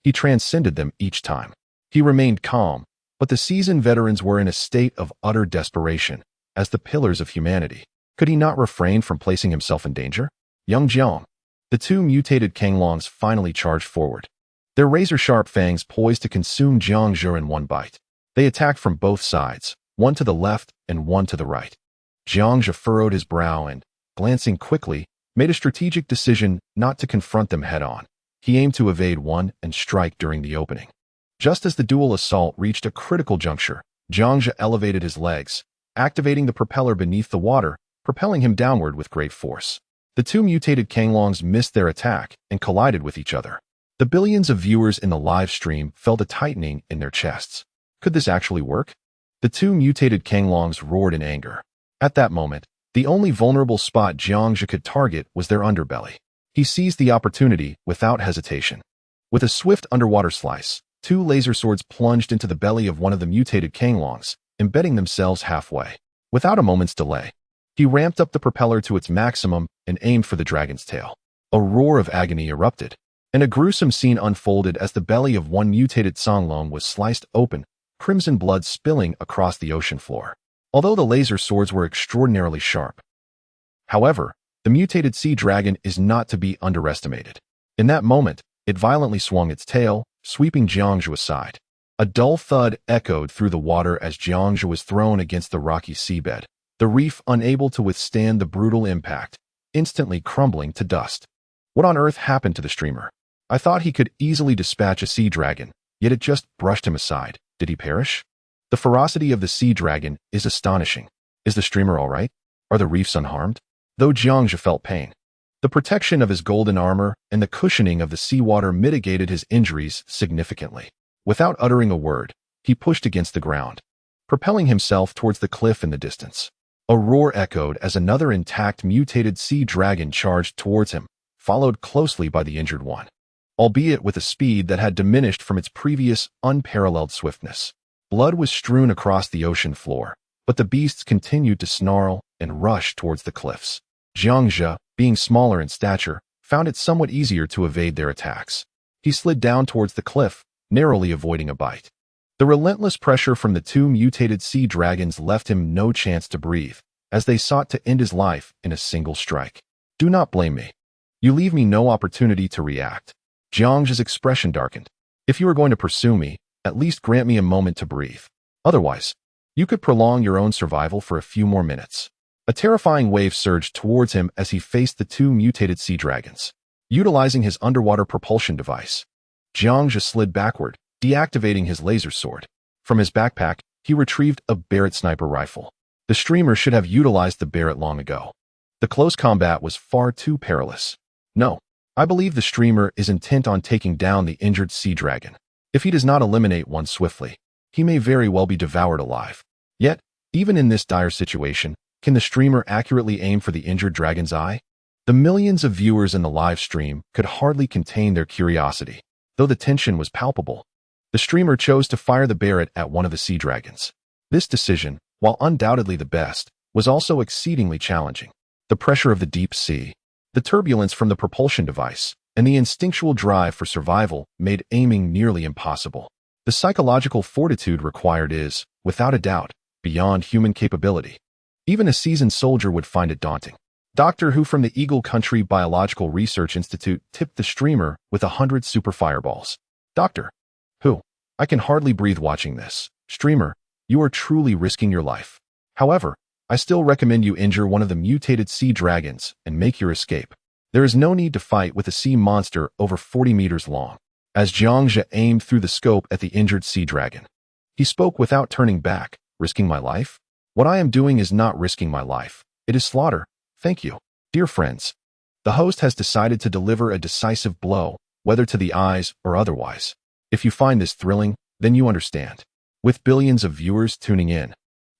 he transcended them each time. He remained calm, but the seasoned veterans were in a state of utter desperation, as the pillars of humanity. Could he not refrain from placing himself in danger? Young Jiang. The two mutated Kanglongs finally charged forward, their razor-sharp fangs poised to consume Jiang Zhe in one bite. They attacked from both sides, one to the left and one to the right. Jiang Zhe furrowed his brow and, glancing quickly, made a strategic decision not to confront them head-on. He aimed to evade one and strike during the opening. Just as the dual assault reached a critical juncture, Jiang Zhe elevated his legs, activating the propeller beneath the water, propelling him downward with great force. The two mutated Kanglongs missed their attack and collided with each other. The billions of viewers in the live stream felt a tightening in their chests. Could this actually work? The two mutated Kanglongs roared in anger. At that moment, the only vulnerable spot Jiang Zhe could target was their underbelly. He seized the opportunity without hesitation. With a swift underwater slice, two laser swords plunged into the belly of one of the mutated Kanglongs, embedding themselves halfway. Without a moment's delay, he ramped up the propeller to its maximum and aimed for the dragon's tail. A roar of agony erupted, and a gruesome scene unfolded as the belly of one mutated Songlong was sliced open, crimson blood spilling across the ocean floor. Although the laser swords were extraordinarily sharp, however, the mutated sea dragon is not to be underestimated. In that moment, it violently swung its tail, sweeping Jiangzhu aside. A dull thud echoed through the water as Jiangzhu was thrown against the rocky seabed, the reef unable to withstand the brutal impact, instantly crumbling to dust. What on earth happened to the streamer? I thought he could easily dispatch a sea dragon, yet it just brushed him aside. Did he perish? The ferocity of the sea dragon is astonishing. Is the streamer all right? Are the reefs unharmed? Though Jiangzhu felt pain, the protection of his golden armor and the cushioning of the seawater mitigated his injuries significantly. Without uttering a word, he pushed against the ground, propelling himself towards the cliff in the distance. A roar echoed as another intact mutated sea dragon charged towards him, followed closely by the injured one, albeit with a speed that had diminished from its previous unparalleled swiftness. Blood was strewn across the ocean floor, but the beasts continued to snarl and rush towards the cliffs. Jiangzhu, being smaller in stature, found it somewhat easier to evade their attacks. He slid down towards the cliff, narrowly avoiding a bite. The relentless pressure from the two mutated sea dragons left him no chance to breathe, as they sought to end his life in a single strike. Do not blame me. You leave me no opportunity to react. Jiangzhu's expression darkened. If you are going to pursue me, at least grant me a moment to breathe. Otherwise, you could prolong your own survival for a few more minutes. A terrifying wave surged towards him as he faced the two mutated sea dragons. Utilizing his underwater propulsion device, Jiangzhu slid backward, deactivating his laser sword. From his backpack, he retrieved a Barrett sniper rifle. The streamer should have utilized the Barrett long ago. The close combat was far too perilous. No, I believe the streamer is intent on taking down the injured sea dragon. If he does not eliminate one swiftly, he may very well be devoured alive. Yet, even in this dire situation, can the streamer accurately aim for the injured dragon's eye? The millions of viewers in the live stream could hardly contain their curiosity. Though the tension was palpable, the streamer chose to fire the Barrett at one of the sea dragons. This decision, while undoubtedly the best, was also exceedingly challenging. The pressure of the deep sea, the turbulence from the propulsion device, and the instinctual drive for survival made aiming nearly impossible. The psychological fortitude required is, without a doubt, beyond human capability. Even a seasoned soldier would find it daunting. Doctor Who from the Eagle Country Biological Research Institute tipped the streamer with 100 super fireballs. Doctor Who, I can hardly breathe watching this. Streamer, you are truly risking your life. However, I still recommend you injure one of the mutated sea dragons and make your escape. There is no need to fight with a sea monster over 40 meters long. As Jiangzhu aimed through the scope at the injured sea dragon, he spoke without turning back. Risking my life? What I am doing is not risking my life. It is slaughter. Thank you. Dear friends, the host has decided to deliver a decisive blow, whether to the eyes or otherwise. If you find this thrilling, then you understand. With billions of viewers tuning in,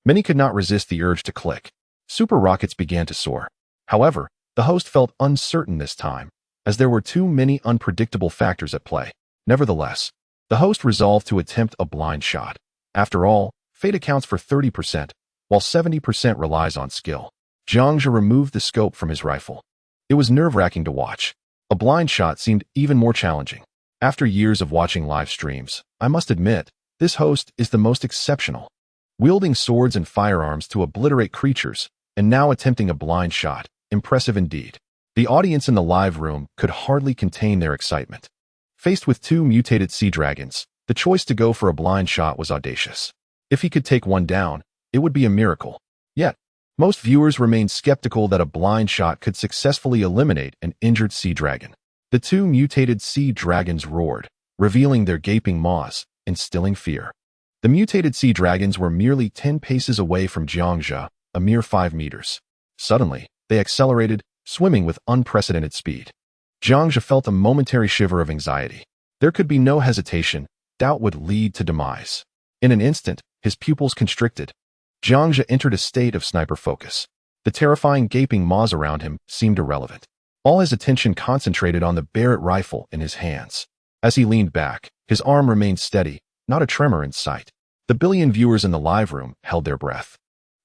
many could not resist the urge to click. Super rockets began to soar. However, the host felt uncertain this time, as there were too many unpredictable factors at play. Nevertheless, the host resolved to attempt a blind shot. After all, fate accounts for 30%, while 70% relies on skill. Jiangzhu removed the scope from his rifle. It was nerve-wracking to watch. A blind shot seemed even more challenging. After years of watching live streams, I must admit, this host is the most exceptional. Wielding swords and firearms to obliterate creatures, and now attempting a blind shot, impressive indeed. The audience in the live room could hardly contain their excitement. Faced with two mutated sea dragons, the choice to go for a blind shot was audacious. If he could take one down, it would be a miracle. Yet, most viewers remained skeptical that a blind shot could successfully eliminate an injured sea dragon. The two mutated sea dragons roared, revealing their gaping maws, instilling fear. The mutated sea dragons were merely 10 paces away from Jiangzhu, a mere 5 meters. Suddenly, they accelerated, swimming with unprecedented speed. Jiangzhu felt a momentary shiver of anxiety. There could be no hesitation. Doubt would lead to demise. In an instant, his pupils constricted. Jiangzhu entered a state of sniper focus. The terrifying gaping maws around him seemed irrelevant. All his attention concentrated on the Barrett rifle in his hands. As he leaned back, his arm remained steady, not a tremor in sight. The billion viewers in the live room held their breath.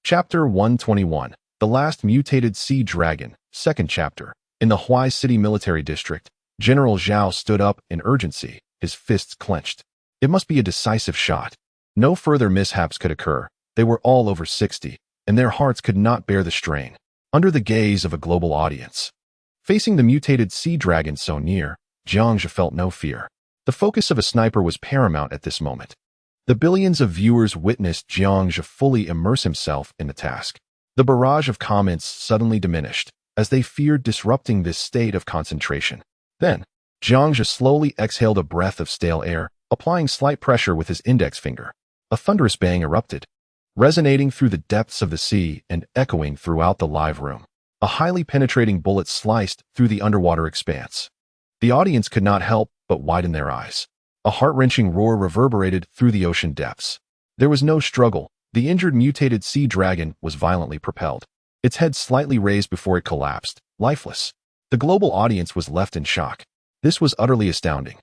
Chapter 121, The Last Mutated Sea Dragon, Second Chapter. In the Huai City Military District, General Zhao stood up in urgency, his fists clenched. It must be a decisive shot. No further mishaps could occur. They were all over 60, and their hearts could not bear the strain. Under the gaze of a global audience, facing the mutated sea dragon so near, Jiang Zhe felt no fear. The focus of a sniper was paramount at this moment. The billions of viewers witnessed Jiang Zhe fully immerse himself in the task. The barrage of comments suddenly diminished, as they feared disrupting this state of concentration. Then, Jiang Zhe slowly exhaled a breath of stale air, applying slight pressure with his index finger. A thunderous bang erupted, resonating through the depths of the sea and echoing throughout the live room. A highly penetrating bullet sliced through the underwater expanse. The audience could not help but widen their eyes. A heart-wrenching roar reverberated through the ocean depths. There was no struggle. The injured mutated sea dragon was violently propelled. Its head slightly raised before it collapsed, lifeless. The global audience was left in shock. This was utterly astounding.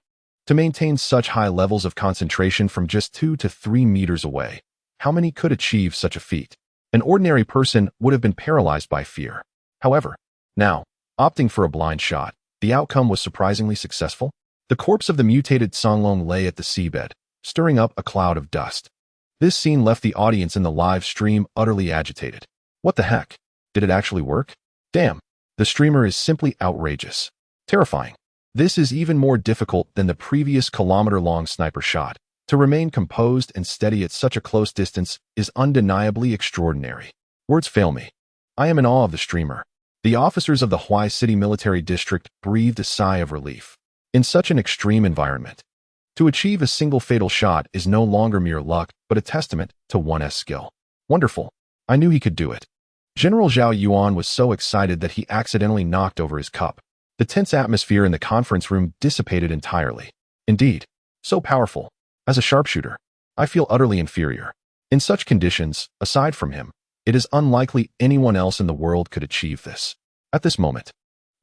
To maintain such high levels of concentration from just 2 to 3 meters away, how many could achieve such a feat? An ordinary person would have been paralyzed by fear. However, now, opting for a blind shot, the outcome was surprisingly successful. The corpse of the mutated Songlong lay at the seabed, stirring up a cloud of dust. This scene left the audience in the live stream utterly agitated. What the heck? Did it actually work? Damn, the streamer is simply outrageous. Terrifying. This is even more difficult than the previous kilometer-long sniper shot. To remain composed and steady at such a close distance is undeniably extraordinary. Words fail me. I am in awe of the streamer. The officers of the Huai City Military District breathed a sigh of relief. In such an extreme environment, to achieve a single fatal shot is no longer mere luck, but a testament to one's skill. Wonderful. I knew he could do it. General Zhao Yuan was so excited that he accidentally knocked over his cup. The tense atmosphere in the conference room dissipated entirely. Indeed, so powerful. As a sharpshooter, I feel utterly inferior. In such conditions, aside from him, it is unlikely anyone else in the world could achieve this. At this moment,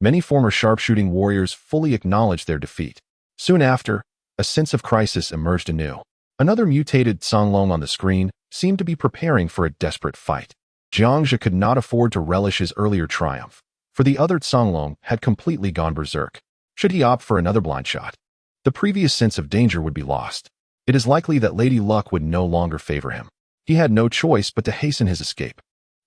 many former sharpshooting warriors fully acknowledged their defeat. Soon after, a sense of crisis emerged anew. Another mutated Songlong on the screen seemed to be preparing for a desperate fight. Jiang Zhe could not afford to relish his earlier triumph, for the other Songlong had completely gone berserk. Should he opt for another blind shot, the previous sense of danger would be lost. It is likely that Lady Luck would no longer favor him. He had no choice but to hasten his escape.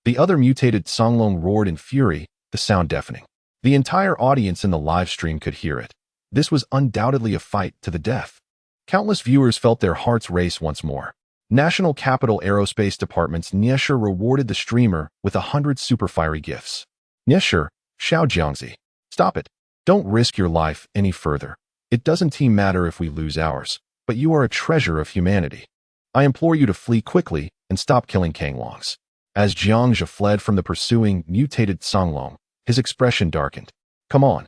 The other mutated Songlong roared in fury, the sound deafening. The entire audience in the live stream could hear it. This was undoubtedly a fight to the death. Countless viewers felt their hearts race once more. National Capital Aerospace Department's Niesher rewarded the streamer with 100 super fiery gifts. Niesher, Xiao Jiangzi, stop it. Don't risk your life any further. It doesn't matter if we lose ours, but you are a treasure of humanity. I implore you to flee quickly and stop killing Kanglongs. As Jiang Zhe fled from the pursuing mutated Songlong, his expression darkened. Come on.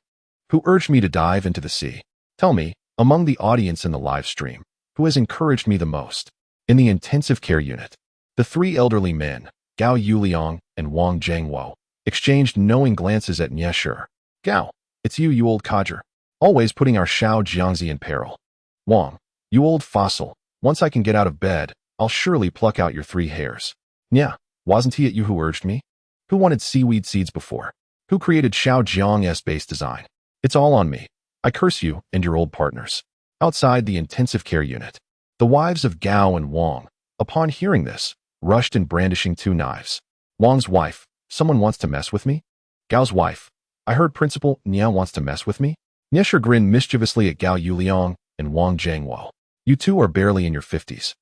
Who urged me to dive into the sea? Tell me, among the audience in the live stream, who has encouraged me the most? In the intensive care unit, the 3 elderly men, Gao Yuliang and Wang Zhengwo, exchanged knowing glances at Niesher. Gao, it's you old codger. Always putting our Xiao Jiangzi in peril. Wang, you old fossil. Once I can get out of bed, I'll surely pluck out your 3 hairs. Yeah, wasn't it you who urged me? Who wanted seaweed seeds before? Who created Xiao Jiang's base design? It's all on me. I curse you and your old partners. Outside the intensive care unit, the wives of Gao and Wang, upon hearing this, rushed in brandishing 2 knives. Wang's wife, someone wants to mess with me? Gao's wife, I heard Principal Nia wants to mess with me? Niesher grinned mischievously at Gao Yuliang and Wang Zhengwo. You two are barely in your 50s.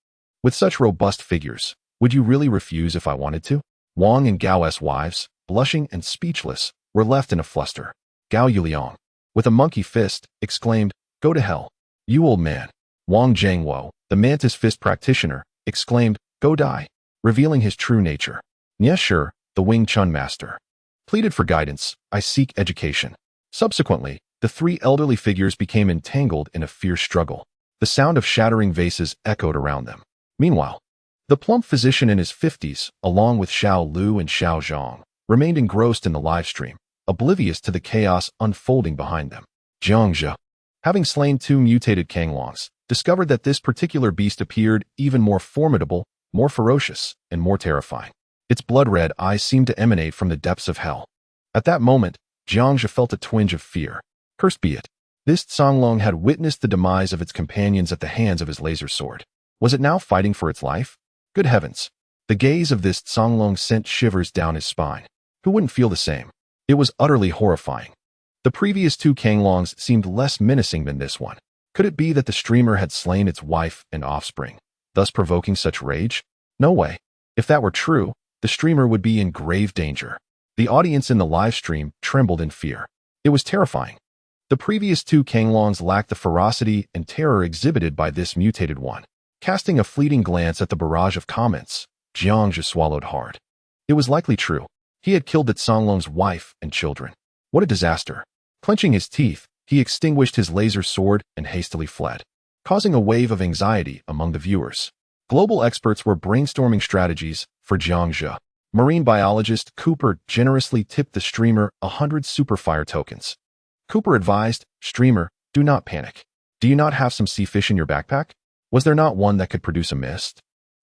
With such robust figures, would you really refuse if I wanted to? Wang and Gao's wives, blushing and speechless, were left in a fluster. Gao Yuliang, with a monkey fist, exclaimed, "Go to hell. You old man." Wang Zhengwo, the mantis fist practitioner, exclaimed, "Go die," revealing his true nature. Niesher, the Wing Chun master, pleaded for guidance. I seek education. Subsequently, the 3 elderly figures became entangled in a fierce struggle. The sound of shattering vases echoed around them. Meanwhile, the plump physician in his 50s, along with Xiao Lu and Xiao Zhang, remained engrossed in the live stream, oblivious to the chaos unfolding behind them. Jiang Zhe, Having slain 2 mutated Kanglongs, discovered that this particular beast appeared even more formidable, more ferocious, and more terrifying. Its blood-red eyes seemed to emanate from the depths of hell. At that moment, Jiangzhe felt a twinge of fear. Cursed be it. This Songlong had witnessed the demise of its companions at the hands of his laser sword. Was it now fighting for its life? Good heavens. The gaze of this Songlong sent shivers down his spine. Who wouldn't feel the same? It was utterly horrifying. The previous 2 Kanglongs seemed less menacing than this one. Could it be that the streamer had slain its wife and offspring, thus provoking such rage? No way. If that were true, the streamer would be in grave danger. The audience in the live stream trembled in fear. It was terrifying. The previous 2 Kanglongs lacked the ferocity and terror exhibited by this mutated one. Casting a fleeting glance at the barrage of comments, Jiangzhe swallowed hard. It was likely true. He had killed that Songlong's wife and children. What a disaster. Clenching his teeth, he extinguished his laser sword and hastily fled, causing a wave of anxiety among the viewers. Global experts were brainstorming strategies for Jiangzhe. Marine biologist Cooper generously tipped the streamer 100 superfire tokens. Cooper advised, "Streamer, do not panic. Do you not have some sea fish in your backpack? Was there not one that could produce a mist?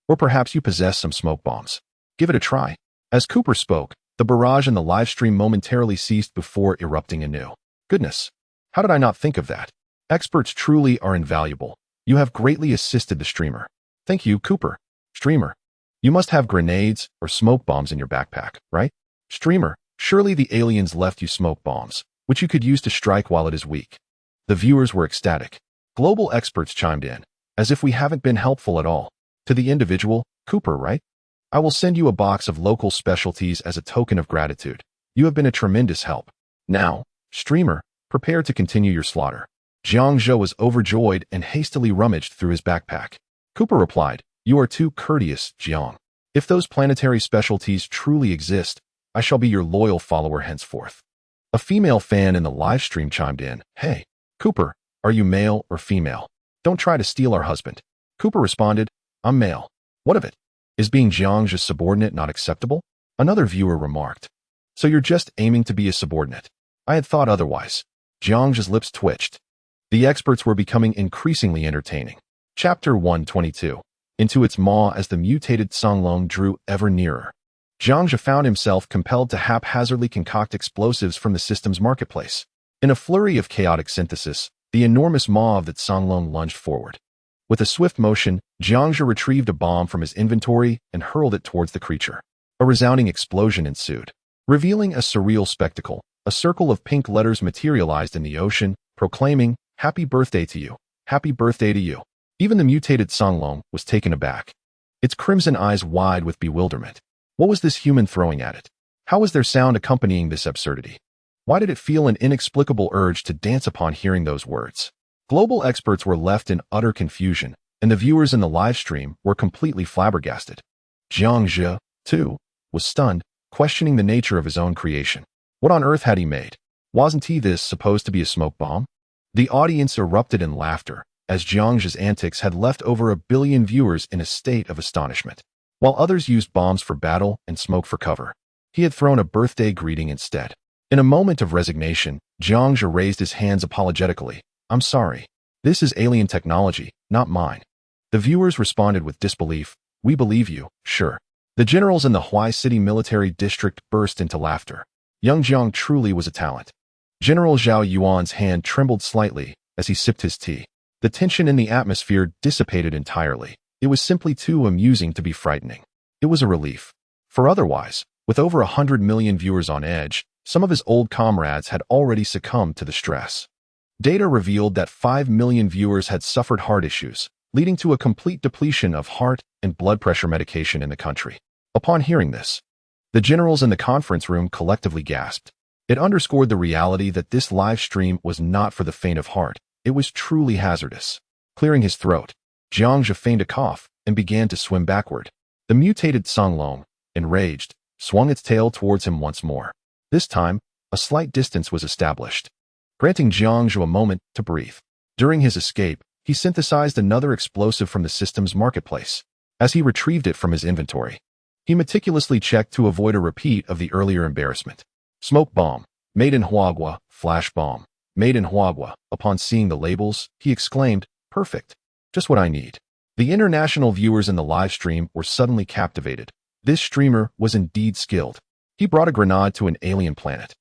Or perhaps you possess some smoke bombs. Give it a try." As Cooper spoke, the barrage in the live stream momentarily ceased before erupting anew. Goodness, how did I not think of that? Experts truly are invaluable. You have greatly assisted the streamer. Thank you, Cooper. Streamer, you must have grenades or smoke bombs in your backpack, right? Streamer, surely the aliens left you smoke bombs, which you could use to strike while it is weak. The viewers were ecstatic. Global experts chimed in, as if we haven't been helpful at all. To the individual, Cooper, right? I will send you a box of local specialties as a token of gratitude. You have been a tremendous help. Now, streamer, prepare to continue your slaughter. Jiangzhe was overjoyed and hastily rummaged through his backpack. Cooper replied, "You are too courteous, Jiang. If those planetary specialties truly exist, I shall be your loyal follower henceforth." A female fan in the live stream chimed in, "Hey, Cooper, are you male or female? Don't try to steal our husband." Cooper responded, "I'm male. What of it? Is being Jiangzhe's subordinate not acceptable?" Another viewer remarked, "So you're just aiming to be a subordinate? I had thought otherwise." Jiangzhe's lips twitched. The experts were becoming increasingly entertaining. Chapter 122. Into its maw as the mutated Songlong drew ever nearer. Jiangzhe found himself compelled to haphazardly concoct explosives from the system's marketplace. In a flurry of chaotic synthesis, the enormous maw of the Songlong lunged forward. With a swift motion, Jiangzhe retrieved a bomb from his inventory and hurled it towards the creature. A resounding explosion ensued. Revealing a surreal spectacle, a circle of pink letters materialized in the ocean, proclaiming, "Happy birthday to you. Happy birthday to you." Even the mutated Songlong was taken aback, its crimson eyes wide with bewilderment. What was this human throwing at it? How was there sound accompanying this absurdity? Why did it feel an inexplicable urge to dance upon hearing those words? Global experts were left in utter confusion, and the viewers in the live stream were completely flabbergasted. Jiangzhe, too, was stunned, questioning the nature of his own creation. What on earth had he made? Wasn't he this supposed to be a smoke bomb? The audience erupted in laughter, as Jiangzhe's antics had left over 1 billion viewers in a state of astonishment. While others used bombs for battle and smoke for cover, he had thrown a birthday greeting instead. In a moment of resignation, Jiangzhe raised his hands apologetically. "I'm sorry. This is alien technology, not mine." The viewers responded with disbelief. "We believe you, sure." The generals in the Huai City military district burst into laughter. Young Jiang truly was a talent. General Zhao Yuan's hand trembled slightly as he sipped his tea. The tension in the atmosphere dissipated entirely. It was simply too amusing to be frightening. It was a relief. For otherwise, with over 100 million viewers on edge, some of his old comrades had already succumbed to the stress. Data revealed that 5 million viewers had suffered heart issues, leading to a complete depletion of heart and blood pressure medication in the country. Upon hearing this, the generals in the conference room collectively gasped. It underscored the reality that this live stream was not for the faint of heart. It was truly hazardous. Clearing his throat, Jiangzhe feigned a cough and began to swim backward. The mutated Songlong, enraged, swung its tail towards him once more. This time, a slight distance was established, granting Jiangzhe a moment to breathe. During his escape, he synthesized another explosive from the system's marketplace. As he retrieved it from his inventory, he meticulously checked to avoid a repeat of the earlier embarrassment. Smoke bomb, made in Huagua, flash bomb. Made in Huagua. Upon seeing the labels, he exclaimed, "Perfect. Just what I need." The international viewers in the live stream were suddenly captivated. This streamer was indeed skilled. He brought a grenade to an alien planet.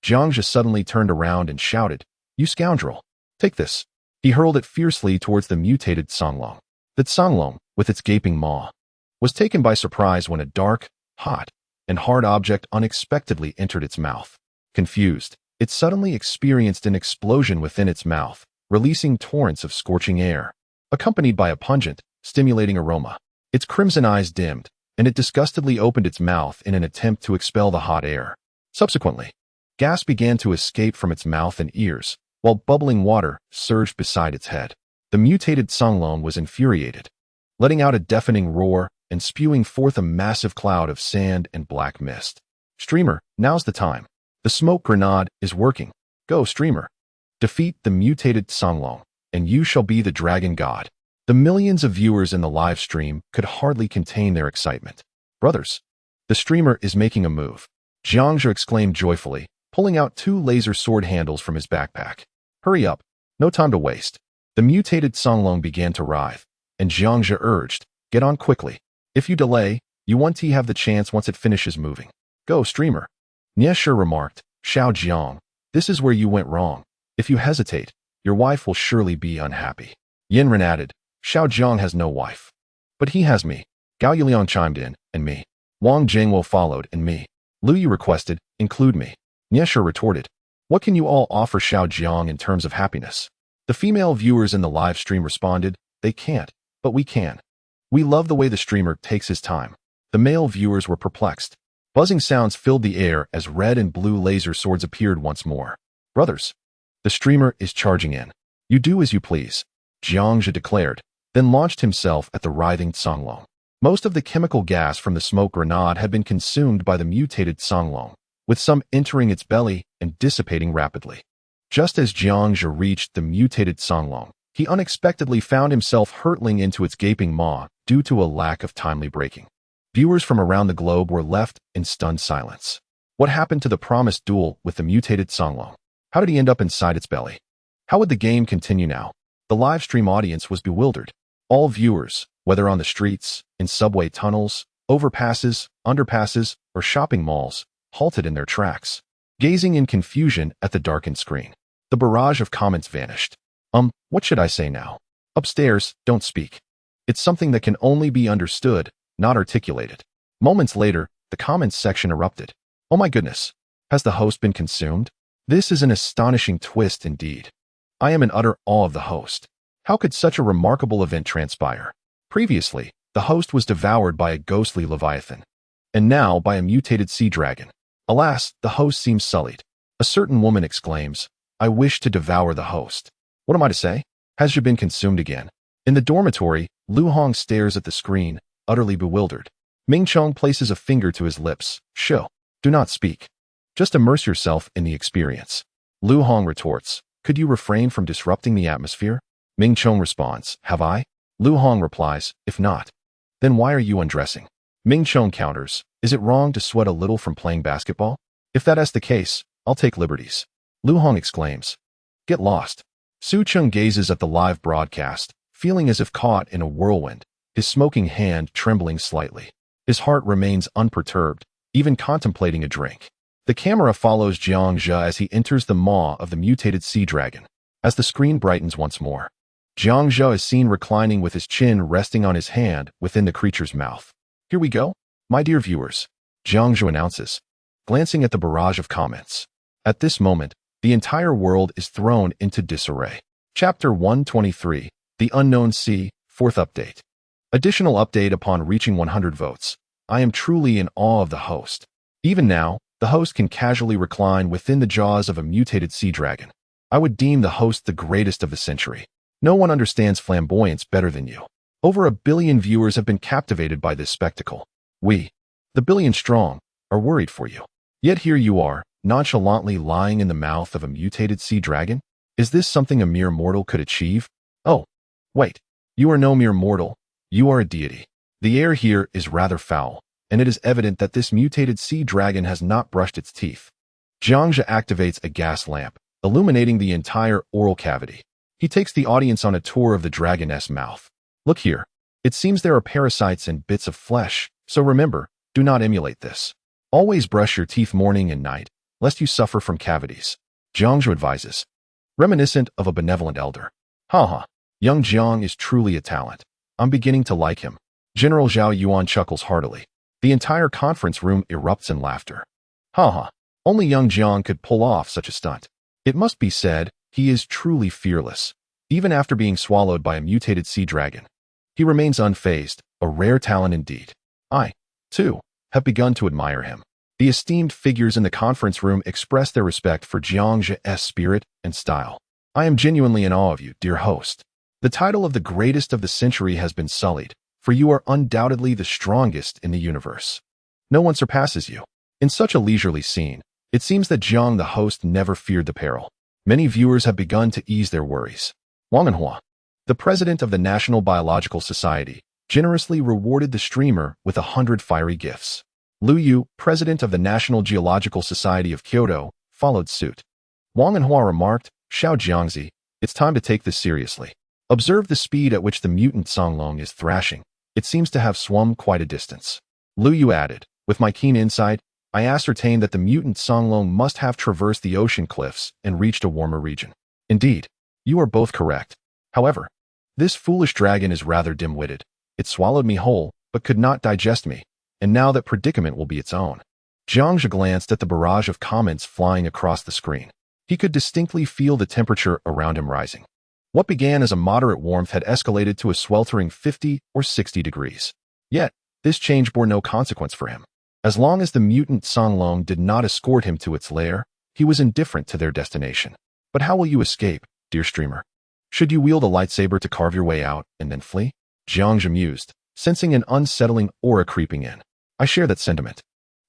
Jiangzhe suddenly turned around and shouted, "You scoundrel! Take this." He hurled it fiercely towards the mutated Songlong. That Songlong, with its gaping maw, was taken by surprise when a dark, hot, and hard object unexpectedly entered its mouth. Confused, it suddenly experienced an explosion within its mouth, releasing torrents of scorching air, accompanied by a pungent, stimulating aroma. Its crimson eyes dimmed, and it disgustedly opened its mouth in an attempt to expel the hot air. Subsequently, gas began to escape from its mouth and ears, while bubbling water surged beside its head. The mutated Songlong was infuriated, letting out a deafening roar and spewing forth a massive cloud of sand and black mist. "Streamer, now's the time. The smoke grenade is working. Go, Streamer. Defeat the mutated Songlong, and you shall be the dragon god." The millions of viewers in the live stream could hardly contain their excitement. "Brothers, the streamer is making a move," Jiangzhe exclaimed joyfully, pulling out 2 laser sword handles from his backpack. "Hurry up. No time to waste." The mutated Songlong began to writhe, and Jiangzhe urged, "Get on quickly. If you delay, you won't have the chance once it finishes moving. Go, Streamer." Niesher remarked, "Xiao Jiang, this is where you went wrong. If you hesitate, your wife will surely be unhappy." Yinren added, "Xiao Jiang has no wife. But he has me." Gao Yuliang chimed in, "And me." Wang Jingwo followed, "And me." Lu Yu requested, "Include me." Niesher retorted, "What can you all offer Xiao Jiang in terms of happiness?" The female viewers in the live stream responded, "They can't, but we can. We love the way the streamer takes his time." The male viewers were perplexed. Buzzing sounds filled the air as red and blue laser swords appeared once more. "Brothers, the streamer is charging in. You do as you please," Jiangzhe declared, then launched himself at the writhing Songlong. Most of the chemical gas from the smoke grenade had been consumed by the mutated Songlong, with some entering its belly and dissipating rapidly. Just as Jiangzhe reached the mutated Songlong, he unexpectedly found himself hurtling into its gaping maw due to a lack of timely braking. Viewers from around the globe were left in stunned silence. What happened to the promised duel with the mutated Songlong? How did he end up inside its belly? How would the game continue now? The live stream audience was bewildered. All viewers, whether on the streets, in subway tunnels, overpasses, underpasses, or shopping malls, halted in their tracks, gazing in confusion at the darkened screen. The barrage of comments vanished. What should I say now? Upstairs, don't speak. It's something that can only be understood, not articulated. Moments later, the comments section erupted. "Oh my goodness, has the host been consumed? This is an astonishing twist indeed. I am in utter awe of the host. How could such a remarkable event transpire? Previously, the host was devoured by a ghostly leviathan, and now by a mutated sea dragon. Alas, the host seems sullied." A certain woman exclaims, "I wish to devour the host. What am I to say? Has you been consumed again?" In the dormitory, Lu Hong stares at the screen, utterly bewildered. Ming Chong places a finger to his lips. "Shoo, do not speak. Just immerse yourself in the experience." Lu Hong retorts, "Could you refrain from disrupting the atmosphere?" Ming Chong responds, "Have I?" Lu Hong replies, "If not, then why are you undressing?" Ming Chong counters, "Is it wrong to sweat a little from playing basketball? If that is the case, I'll take liberties." Lu Hong exclaims, "Get lost." Su Chung gazes at the live broadcast, feeling as if caught in a whirlwind, his smoking hand trembling slightly. His heart remains unperturbed, even contemplating a drink. The camera follows Jiangzhe as he enters the maw of the mutated sea dragon. As the screen brightens once more, Jiangzhe is seen reclining with his chin resting on his hand within the creature's mouth. "Here we go, my dear viewers," Jiangzhe announces, glancing at the barrage of comments. At this moment, the entire world is thrown into disarray. Chapter 123, The Unknown Sea, 4th Update. Additional update upon reaching 100 votes. I am truly in awe of the host. Even now, the host can casually recline within the jaws of a mutated sea dragon. I would deem the host the greatest of the century. No one understands flamboyance better than you. Over 1 billion viewers have been captivated by this spectacle. We, the billion strong, are worried for you. Yet here you are, nonchalantly lying in the mouth of a mutated sea dragon? Is this something a mere mortal could achieve? Oh, wait. You are no mere mortal. You are a deity. The air here is rather foul, and it is evident that this mutated sea dragon has not brushed its teeth. Jiangzhe activates a gas lamp, illuminating the entire oral cavity. He takes the audience on a tour of the dragon's mouth. Look here. It seems there are parasites and bits of flesh, so remember, do not emulate this. Always brush your teeth morning and night, lest you suffer from cavities. Jiangzhu advises. Reminiscent of a benevolent elder. Haha, young Jiang is truly a talent. I'm beginning to like him. General Zhao Yuan chuckles heartily. The entire conference room erupts in laughter. Haha, only young Jiang could pull off such a stunt. It must be said, he is truly fearless. Even after being swallowed by a mutated sea dragon, he remains unfazed, a rare talent indeed. I, too, have begun to admire him. The esteemed figures in the conference room express their respect for Jiang's spirit and style. I am genuinely in awe of you, dear host. The title of the greatest of the century has been sullied, for you are undoubtedly the strongest in the universe. No one surpasses you. In such a leisurely scene, it seems that Jiang the host never feared the peril. Many viewers have begun to ease their worries. Wang Anhua, the president of the National Biological Society, generously rewarded the streamer with 100 fiery gifts. Liu Yu, president of the National Geological Society of Kyoto, followed suit. Wang Anhua remarked, Xiao Jiangzi, it's time to take this seriously. Observe the speed at which the mutant Songlong is thrashing. It seems to have swum quite a distance. Liu Yu added, with my keen insight, I ascertained that the mutant Songlong must have traversed the ocean cliffs and reached a warmer region. Indeed, you are both correct. However, this foolish dragon is rather dim-witted. It swallowed me whole, but could not digest me, and now that predicament will be its own. Jiangzhu glanced at the barrage of comments flying across the screen. He could distinctly feel the temperature around him rising. What began as a moderate warmth had escalated to a sweltering 50 or 60 degrees. Yet, this change bore no consequence for him. As long as the mutant Songlong did not escort him to its lair, he was indifferent to their destination. But how will you escape, dear streamer? Should you wield a lightsaber to carve your way out and then flee? Jiangzhu mused, sensing an unsettling aura creeping in. I share that sentiment.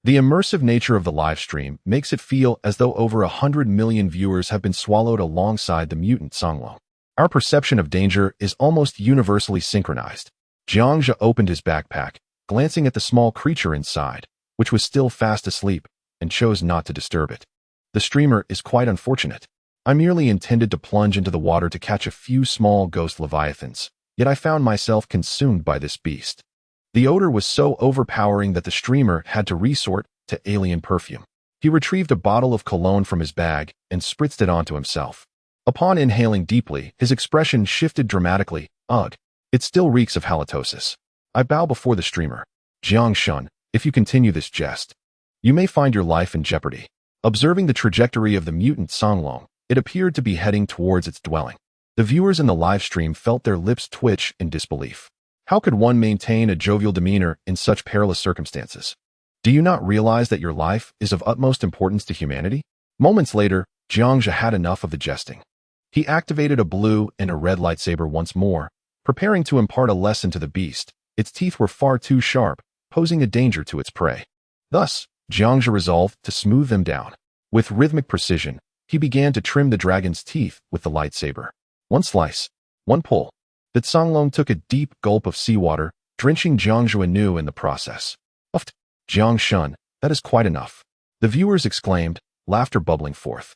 The immersive nature of the live stream makes it feel as though over 100 million viewers have been swallowed alongside the mutant Songlong. Our perception of danger is almost universally synchronized. Jiangzhu opened his backpack, glancing at the small creature inside, which was still fast asleep, and chose not to disturb it. The streamer is quite unfortunate. I merely intended to plunge into the water to catch a few small ghost leviathans, yet I found myself consumed by this beast. The odor was so overpowering that the streamer had to resort to alien perfume. He retrieved a bottle of cologne from his bag and spritzed it onto himself. Upon inhaling deeply, his expression shifted dramatically. Ugh, it still reeks of halitosis. I bow before the streamer. Jiang Shun, if you continue this jest, you may find your life in jeopardy. Observing the trajectory of the mutant Songlong, it appeared to be heading towards its dwelling. The viewers in the live stream felt their lips twitch in disbelief. How could one maintain a jovial demeanor in such perilous circumstances? Do you not realize that your life is of utmost importance to humanity? Moments later, Jiangzhu had enough of the jesting. He activated a blue and a red lightsaber once more, preparing to impart a lesson to the beast. Its teeth were far too sharp, posing a danger to its prey. Thus, Jiangzhu resolved to smooth them down. With rhythmic precision, he began to trim the dragon's teeth with the lightsaber. One slice, one pull. The Songlong took a deep gulp of seawater, drenching Jiangzhu anew in the process. Uft, Jiang Shun, that is quite enough. The viewers exclaimed, laughter bubbling forth.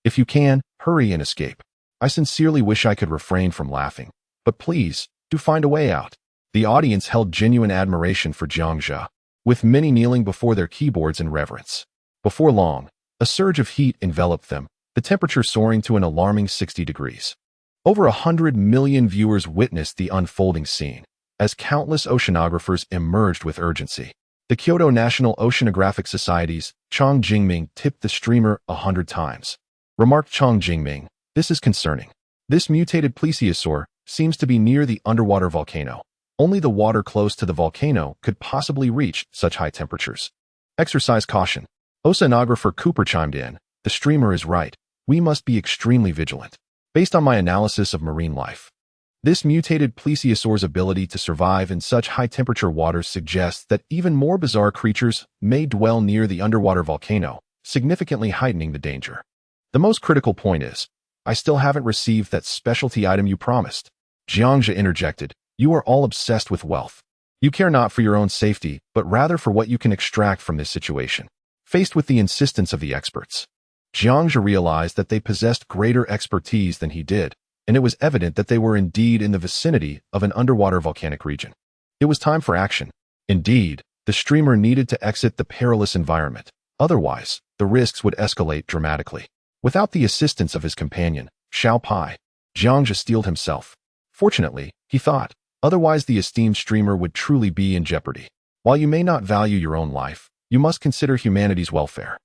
If you can, hurry and escape. I sincerely wish I could refrain from laughing, but please, do find a way out. The audience held genuine admiration for Jiangzhu, with many kneeling before their keyboards in reverence. Before long, a surge of heat enveloped them, the temperature soaring to an alarming 60 degrees. Over 100 million viewers witnessed the unfolding scene, as countless oceanographers emerged with urgency. The Kyoto National Oceanographic Society's Chong Jingming tipped the streamer 100 times. Remarked Chong Jingming, this is concerning. This mutated plesiosaur seems to be near the underwater volcano. Only the water close to the volcano could possibly reach such high temperatures. Exercise caution. Oceanographer Cooper chimed in. The streamer is right. We must be extremely vigilant. Based on my analysis of marine life, this mutated plesiosaur's ability to survive in such high-temperature waters suggests that even more bizarre creatures may dwell near the underwater volcano, significantly heightening the danger. The most critical point is, I still haven't received that specialty item you promised. Jiangzhu interjected, you are all obsessed with wealth. You care not for your own safety, but rather for what you can extract from this situation. Faced with the insistence of the experts, Jiangzhe realized that they possessed greater expertise than he did, and it was evident that they were indeed in the vicinity of an underwater volcanic region. It was time for action. Indeed, the streamer needed to exit the perilous environment. Otherwise, the risks would escalate dramatically. Without the assistance of his companion, Xiao Pai, Jiangzhe steeled himself. Fortunately, he thought, otherwise the esteemed streamer would truly be in jeopardy. While you may not value your own life, you must consider humanity's welfare.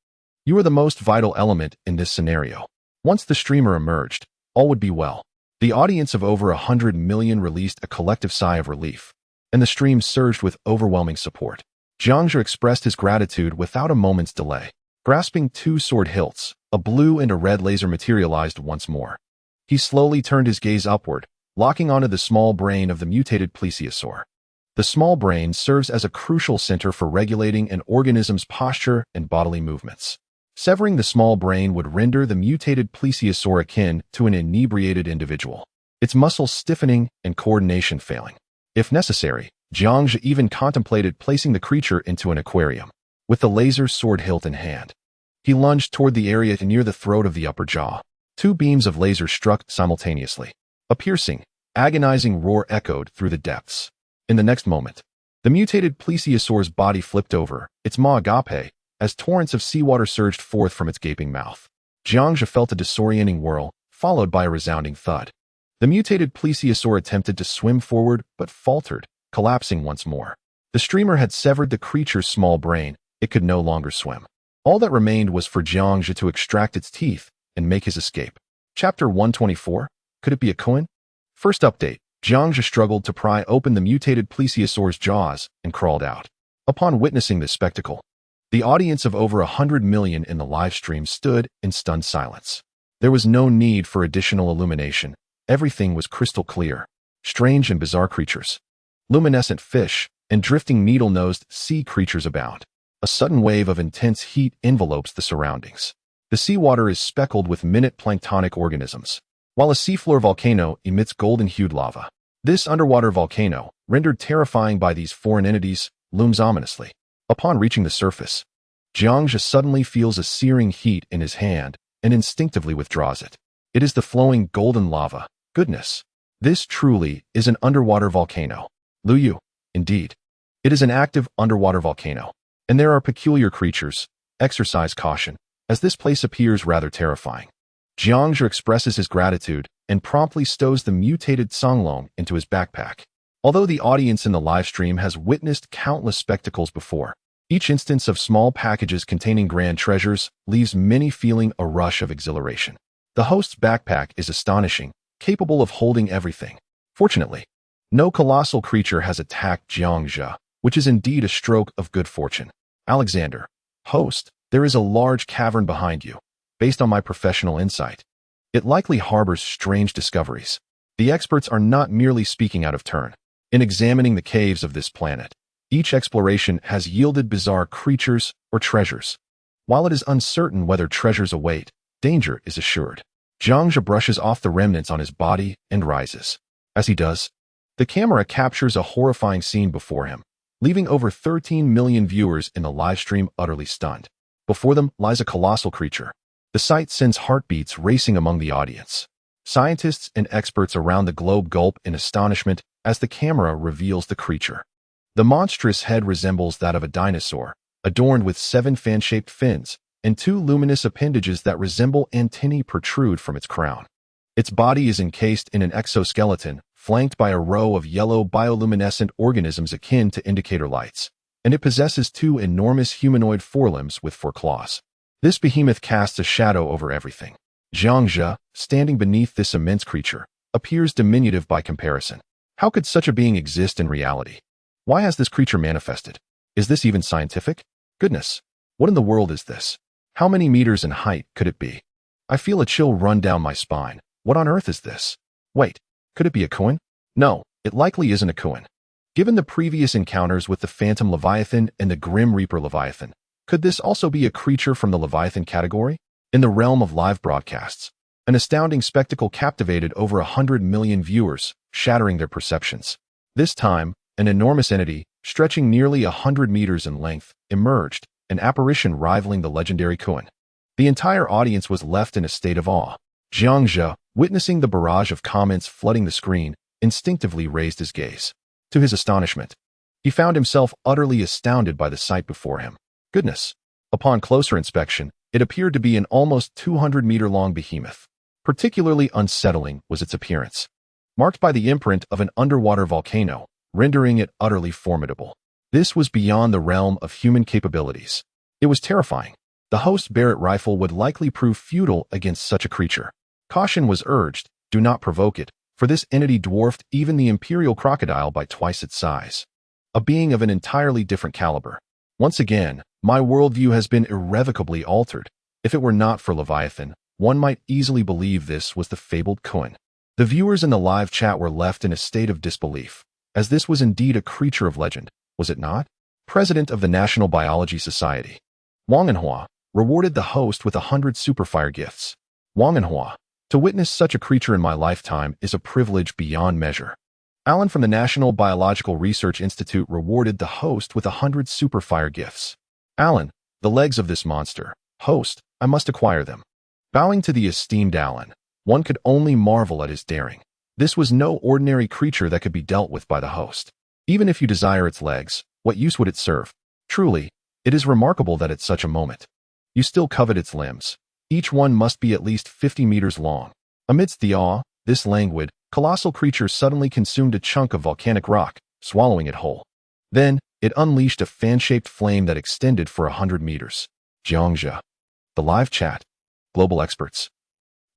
You are the most vital element in this scenario. Once the streamer emerged, all would be well. The audience of over 100 million released a collective sigh of relief, and the stream surged with overwhelming support. Jiangzhe expressed his gratitude without a moment's delay. Grasping two sword hilts, a blue and a red laser materialized once more. He slowly turned his gaze upward, locking onto the small brain of the mutated plesiosaur. The small brain serves as a crucial center for regulating an organism's posture and bodily movements. Severing the small brain would render the mutated plesiosaur akin to an inebriated individual, its muscles stiffening and coordination failing. If necessary, Jiangzhe even contemplated placing the creature into an aquarium. With the laser sword hilt in hand, he lunged toward the area near the throat of the upper jaw. Two beams of laser struck simultaneously. A piercing, agonizing roar echoed through the depths. In the next moment, the mutated plesiosaur's body flipped over, its maw agape, as torrents of seawater surged forth from its gaping mouth. Jiangzhe felt a disorienting whirl, followed by a resounding thud. The mutated plesiosaur attempted to swim forward, but faltered, collapsing once more. The streamer had severed the creature's small brain. It could no longer swim. All that remained was for Jiangzhe to extract its teeth and make his escape. Chapter 124. Could it be a koan? First update. Jiangzhe struggled to pry open the mutated plesiosaur's jaws and crawled out. Upon witnessing this spectacle, the audience of over 100 million in the live stream stood in stunned silence. There was no need for additional illumination. Everything was crystal clear. Strange and bizarre creatures, luminescent fish, and drifting needle-nosed sea creatures abound. A sudden wave of intense heat envelopes the surroundings. The seawater is speckled with minute planktonic organisms, while a seafloor volcano emits golden-hued lava. This underwater volcano, rendered terrifying by these foreign entities, looms ominously. Upon reaching the surface, Jiangzhe suddenly feels a searing heat in his hand and instinctively withdraws it. It is the flowing golden lava. Goodness! This truly is an underwater volcano. Luyu, indeed. It is an active underwater volcano. And there are peculiar creatures. Exercise caution, as this place appears rather terrifying. Jiangzhe expresses his gratitude and promptly stows the mutated Songlong into his backpack. Although the audience in the livestream has witnessed countless spectacles before, each instance of small packages containing grand treasures leaves many feeling a rush of exhilaration. The host's backpack is astonishing, capable of holding everything. Fortunately, no colossal creature has attacked Jiangzhe, which is indeed a stroke of good fortune. Alexander, host, there is a large cavern behind you. Based on my professional insight, it likely harbors strange discoveries. The experts are not merely speaking out of turn. In examining the caves of this planet, each exploration has yielded bizarre creatures or treasures. While it is uncertain whether treasures await, danger is assured. Jiangzhe brushes off the remnants on his body and rises. As he does, the camera captures a horrifying scene before him, leaving over 13 million viewers in the livestream utterly stunned. Before them lies a colossal creature. The sight sends heartbeats racing among the audience. Scientists and experts around the globe gulp in astonishment as the camera reveals the creature. The monstrous head resembles that of a dinosaur, adorned with 7 fan-shaped fins, and 2 luminous appendages that resemble antennae protrude from its crown. Its body is encased in an exoskeleton, flanked by a row of yellow bioluminescent organisms akin to indicator lights, and it possesses 2 enormous humanoid forelimbs with 4 claws. This behemoth casts a shadow over everything. Jiangzhe, standing beneath this immense creature, appears diminutive by comparison. How could such a being exist in reality? Why has this creature manifested? Is this even scientific? Goodness, what in the world is this? How many meters in height could it be? I feel a chill run down my spine. What on earth is this? Wait, could it be a koan? No, it likely isn't a koan. Given the previous encounters with the Phantom Leviathan and the Grim Reaper Leviathan, could this also be a creature from the Leviathan category? In the realm of live broadcasts, an astounding spectacle captivated over 100 million viewers, shattering their perceptions. This time, an enormous entity, stretching nearly 100 meters in length, emerged, an apparition rivaling the legendary koan. The entire audience was left in a state of awe. Jiangzhe, witnessing the barrage of comments flooding the screen, instinctively raised his gaze. To his astonishment, he found himself utterly astounded by the sight before him. Goodness! Upon closer inspection, it appeared to be an almost 200-meter-long behemoth. Particularly unsettling was its appearance, marked by the imprint of an underwater volcano, rendering it utterly formidable. This was beyond the realm of human capabilities. It was terrifying. The host's Barrett rifle would likely prove futile against such a creature. Caution was urged, do not provoke it, for this entity dwarfed even the imperial crocodile by twice its size. A being of an entirely different caliber. Once again, my worldview has been irrevocably altered. If it were not for Leviathan, one might easily believe this was the fabled Kuan. The viewers in the live chat were left in a state of disbelief, as this was indeed a creature of legend, was it not? President of the National Biology Society, Wang Enhua, rewarded the host with 100 superfire gifts. Wang Enhua, to witness such a creature in my lifetime is a privilege beyond measure. Alan from the National Biological Research Institute rewarded the host with 100 superfire gifts. Alan, the legs of this monster. Host, I must acquire them. Bowing to the esteemed Alan, one could only marvel at his daring. This was no ordinary creature that could be dealt with by the host. Even if you desire its legs, what use would it serve? Truly, it is remarkable that at such a moment, you still covet its limbs. Each one must be at least 50 meters long. Amidst the awe, this languid, colossal creature suddenly consumed a chunk of volcanic rock, swallowing it whole. Then, it unleashed a fan-shaped flame that extended for 100 meters. Jiangzhe. The live chat. Global experts.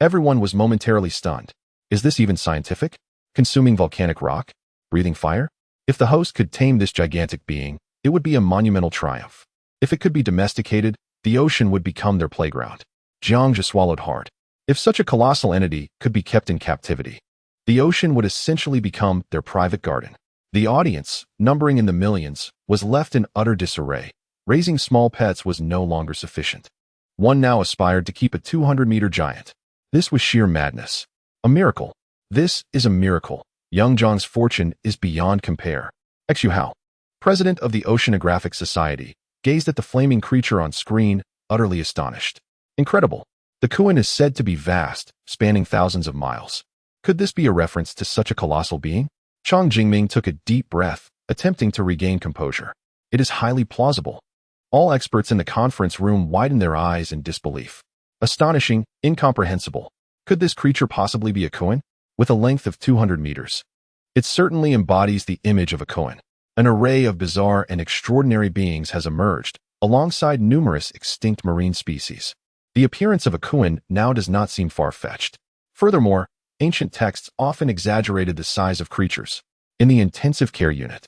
Everyone was momentarily stunned. Is this even scientific? Consuming volcanic rock? Breathing fire? If the host could tame this gigantic being, it would be a monumental triumph. If it could be domesticated, the ocean would become their playground. Jiangzhe swallowed hard. If such a colossal entity could be kept in captivity, the ocean would essentially become their private garden. The audience, numbering in the millions, was left in utter disarray. Raising small pets was no longer sufficient. One now aspired to keep a 200-meter giant. This was sheer madness. A miracle. This is a miracle. Young Zhang's fortune is beyond compare. Xu Hao, president of the Oceanographic Society, gazed at the flaming creature on screen, utterly astonished. Incredible. The Kuan is said to be vast, spanning thousands of miles. Could this be a reference to such a colossal being? Chang Jingming took a deep breath, attempting to regain composure. It is highly plausible. All experts in the conference room widened their eyes in disbelief. Astonishing, incomprehensible. Could this creature possibly be a Kuan? With a length of 200 meters. It certainly embodies the image of a Kuan. An array of bizarre and extraordinary beings has emerged, alongside numerous extinct marine species. The appearance of a Kuan now does not seem far-fetched. Furthermore, ancient texts often exaggerated the size of creatures. In the intensive care unit,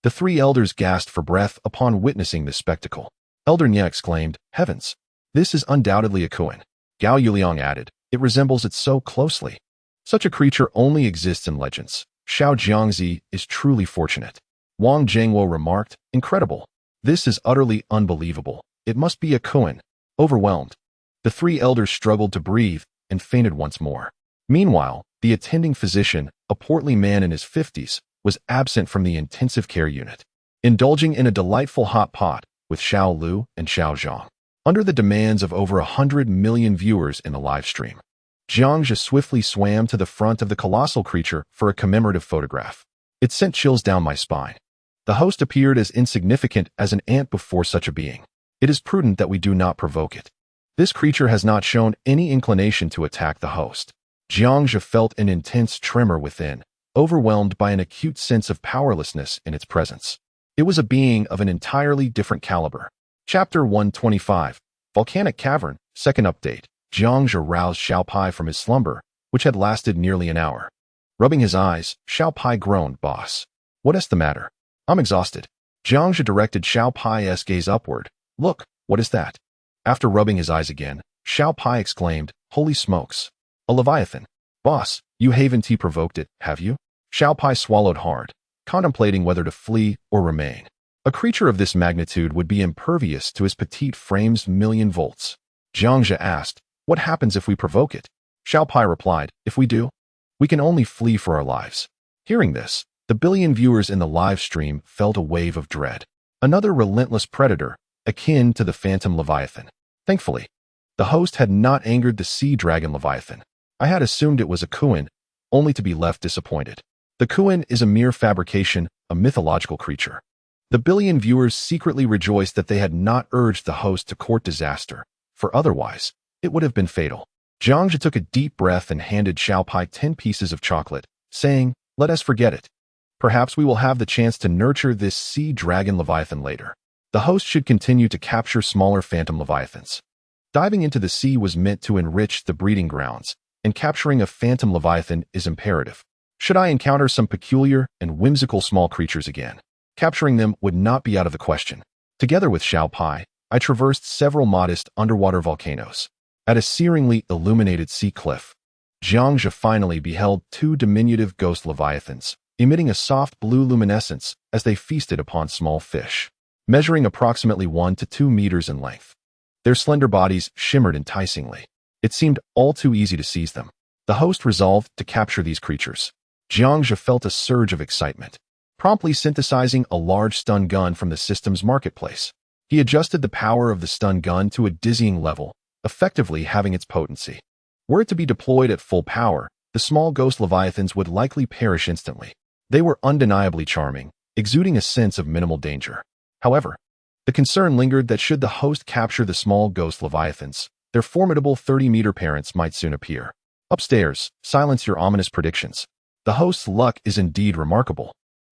the three elders gasped for breath upon witnessing this spectacle. Elder Nye exclaimed, "Heavens! This is undoubtedly a Kuan." Gao Yuliang added, "It resembles it so closely." Such a creature only exists in legends. Xiao Jiangzi is truly fortunate. Wang Zhengwo remarked, "Incredible. This is utterly unbelievable. It must be a Kuan." Overwhelmed, the three elders struggled to breathe and fainted once more. Meanwhile, the attending physician, a portly man in his 50s, was absent from the intensive care unit, indulging in a delightful hot pot with Xiao Lu and Xiao Zhang. Under the demands of over 100 million viewers in the live stream, Jiangzhe swiftly swam to the front of the colossal creature for a commemorative photograph. It sent chills down my spine. The host appeared as insignificant as an ant before such a being. It is prudent that we do not provoke it. This creature has not shown any inclination to attack the host. Jiangzhe felt an intense tremor within, overwhelmed by an acute sense of powerlessness in its presence. It was a being of an entirely different caliber. Chapter 125, Volcanic Cavern, Second Update. Jiangzhe roused Xiao Pai from his slumber, which had lasted nearly an hour. Rubbing his eyes, Xiao Pai groaned, "Boss, what is the matter?" "I'm exhausted." Jiangzhe directed Xiao Pai's gaze upward. "Look, what is that?" After rubbing his eyes again, Xiao Pai exclaimed, "Holy smokes! A Leviathan." "Boss, you haven't provoked it, have you?" Xiao Pai swallowed hard, contemplating whether to flee or remain. A creature of this magnitude would be impervious to his petite frame's million volts. Jiangzhe asked, "What happens if we provoke it?" Xiao Pai replied, "If we do, we can only flee for our lives." Hearing this, the billion viewers in the live stream felt a wave of dread. Another relentless predator, akin to the Phantom Leviathan. Thankfully, The host had not angered the sea dragon Leviathan. I had assumed it was a Kuan, only to be left disappointed. The Kuan is a mere fabrication, a mythological creature. The billion viewers secretly rejoiced that they had not urged the host to court disaster, for otherwise, it would have been fatal. Jiangzhe took a deep breath and handed Xiaopai 10 pieces of chocolate, saying, "Let us forget it. Perhaps we will have the chance to nurture this sea dragon Leviathan later." The host should continue to capture smaller phantom Leviathans. Diving into the sea was meant to enrich the breeding grounds, and capturing a phantom Leviathan is imperative. Should I encounter some peculiar and whimsical small creatures again, capturing them would not be out of the question. Together with Xiaopai, I traversed several modest underwater volcanoes. At a searingly illuminated sea cliff, Jiangzhe finally beheld 2 diminutive ghost leviathans, emitting a soft blue luminescence as they feasted upon small fish, measuring approximately 1 to 2 meters in length. Their slender bodies shimmered enticingly. It seemed all too easy to seize them. The host resolved to capture these creatures. Jiangzhe felt a surge of excitement, promptly synthesizing a large stun gun from the system's marketplace. He adjusted the power of the stun gun to a dizzying level, effectively having its potency. Were it to be deployed at full power, the small ghost leviathans would likely perish instantly. They were undeniably charming, exuding a sense of minimal danger. However, the concern lingered that should the host capture the small ghost leviathans, their formidable 30-meter parents might soon appear. Upstairs, silence your ominous predictions. The host's luck is indeed remarkable.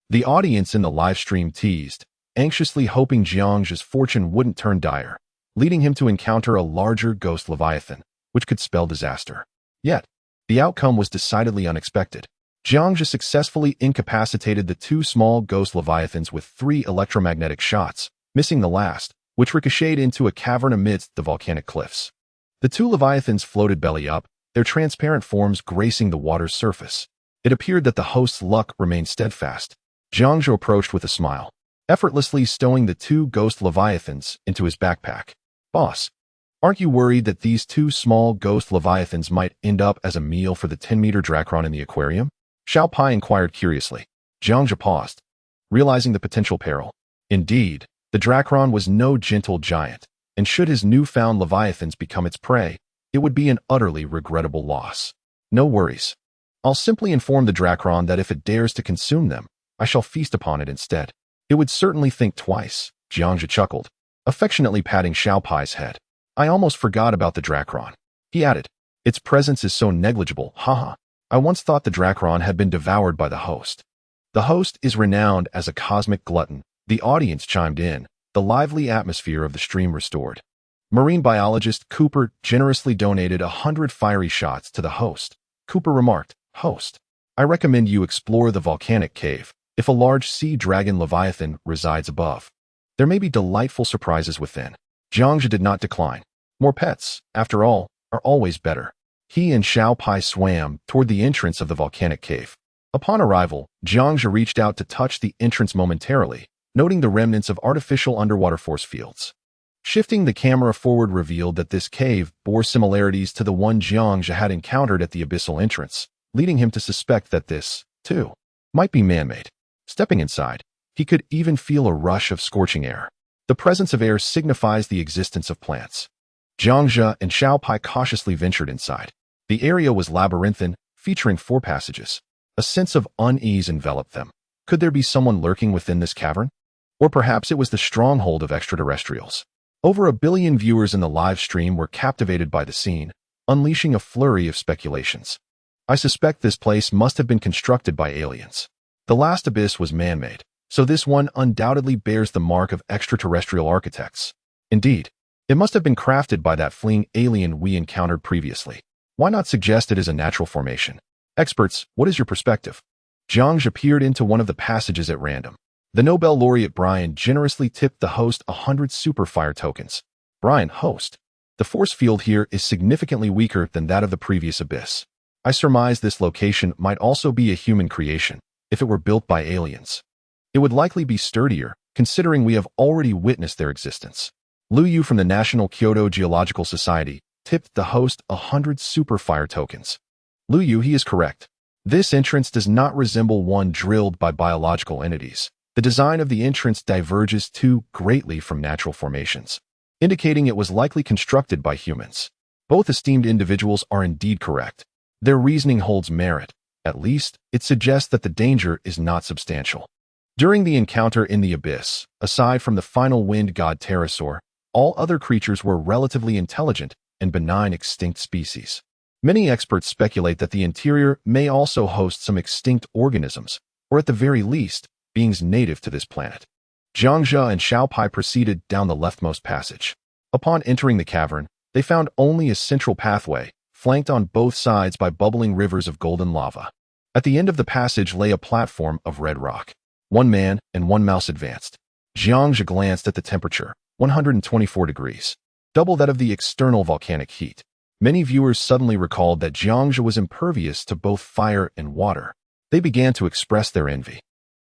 The audience in the live stream teased, anxiously hoping Jiangzhe's fortune wouldn't turn dire, leading him to encounter a larger ghost leviathan, which could spell disaster. Yet, the outcome was decidedly unexpected. Jiangzhe successfully incapacitated the 2 small ghost leviathans with 3 electromagnetic shots, missing the last, which ricocheted into a cavern amidst the volcanic cliffs. The 2 leviathans floated belly up, their transparent forms gracing the water's surface. It appeared that the host's luck remained steadfast. Jiangzhe approached with a smile, effortlessly stowing the 2 ghost leviathans into his backpack. "Boss, aren't you worried that these 2 small ghost leviathans might end up as a meal for the 10-meter Drakron in the aquarium?" Xiaopai inquired curiously. Jiangzhe paused, realizing the potential peril. Indeed, the Drakron was no gentle giant, and should his newfound leviathans become its prey, it would be an utterly regrettable loss. "No worries. I'll simply inform the Drakron that if it dares to consume them, I shall feast upon it instead. It would certainly think twice," Jiangzhe chuckled, affectionately patting Xiaopai's head. "I almost forgot about the Drakron." He added, "Its presence is so negligible, haha. I once thought the Drakron had been devoured by the host." "The host is renowned as a cosmic glutton," the audience chimed in, the lively atmosphere of the stream restored. Marine biologist Cooper generously donated 100 fiery shots to the host. Cooper remarked, "Host, I recommend you explore the volcanic cave. If a large sea dragon leviathan resides above, there may be delightful surprises within." Jiangzhe did not decline. More pets, after all, are always better. He and Xiaopai swam toward the entrance of the volcanic cave. Upon arrival, Jiangzhe reached out to touch the entrance momentarily, noting the remnants of artificial underwater force fields. Shifting the camera forward revealed that this cave bore similarities to the one Jiangzhe had encountered at the abyssal entrance, leading him to suspect that this, too, might be man-made. Stepping inside, he could even feel a rush of scorching air. The presence of air signifies the existence of plants. Jiangzhe and Xiaopai cautiously ventured inside. The area was labyrinthine, featuring 4 passages. A sense of unease enveloped them. Could there be someone lurking within this cavern? Or perhaps it was the stronghold of extraterrestrials. Over 1 billion viewers in the live stream were captivated by the scene, unleashing a flurry of speculations. "I suspect this place must have been constructed by aliens. The last abyss was man-made, so this one undoubtedly bears the mark of extraterrestrial architects. Indeed, it must have been crafted by that fleeing alien we encountered previously. Why not suggest it as a natural formation? Experts, what is your perspective?" Jiangzhe peered into one of the passages at random. The Nobel laureate Brian generously tipped the host 100 super fire tokens. "Brian, host, the force field here is significantly weaker than that of the previous abyss. I surmise this location might also be a human creation, if it were built by aliens. It would likely be sturdier, considering we have already witnessed their existence." Liu Yu from the National Kyoto Geological Society tipped the host 100 super fire tokens. "Liu Yu, he is correct. This entrance does not resemble one drilled by biological entities. The design of the entrance diverges too greatly from natural formations. indicating it was likely constructed by humans. Both esteemed individuals are indeed correct. Their reasoning holds merit. At least, it suggests that the danger is not substantial. During the encounter in the abyss, aside from the final wind god Pterosaur, all other creatures were relatively intelligent and benign extinct species. Many experts speculate that the interior may also host some extinct organisms, or at the very least, beings native to this planet. Jiangzhe and Xiaopai proceeded down the leftmost passage. Upon entering the cavern, they found only a central pathway, flanked on both sides by bubbling rivers of golden lava. At the end of the passage lay a platform of red rock. One man and one mouse advanced. Jiangzhe glanced at the temperature, 124 degrees, double that of the external volcanic heat. Many viewers suddenly recalled that Jiangzhe was impervious to both fire and water. They began to express their envy.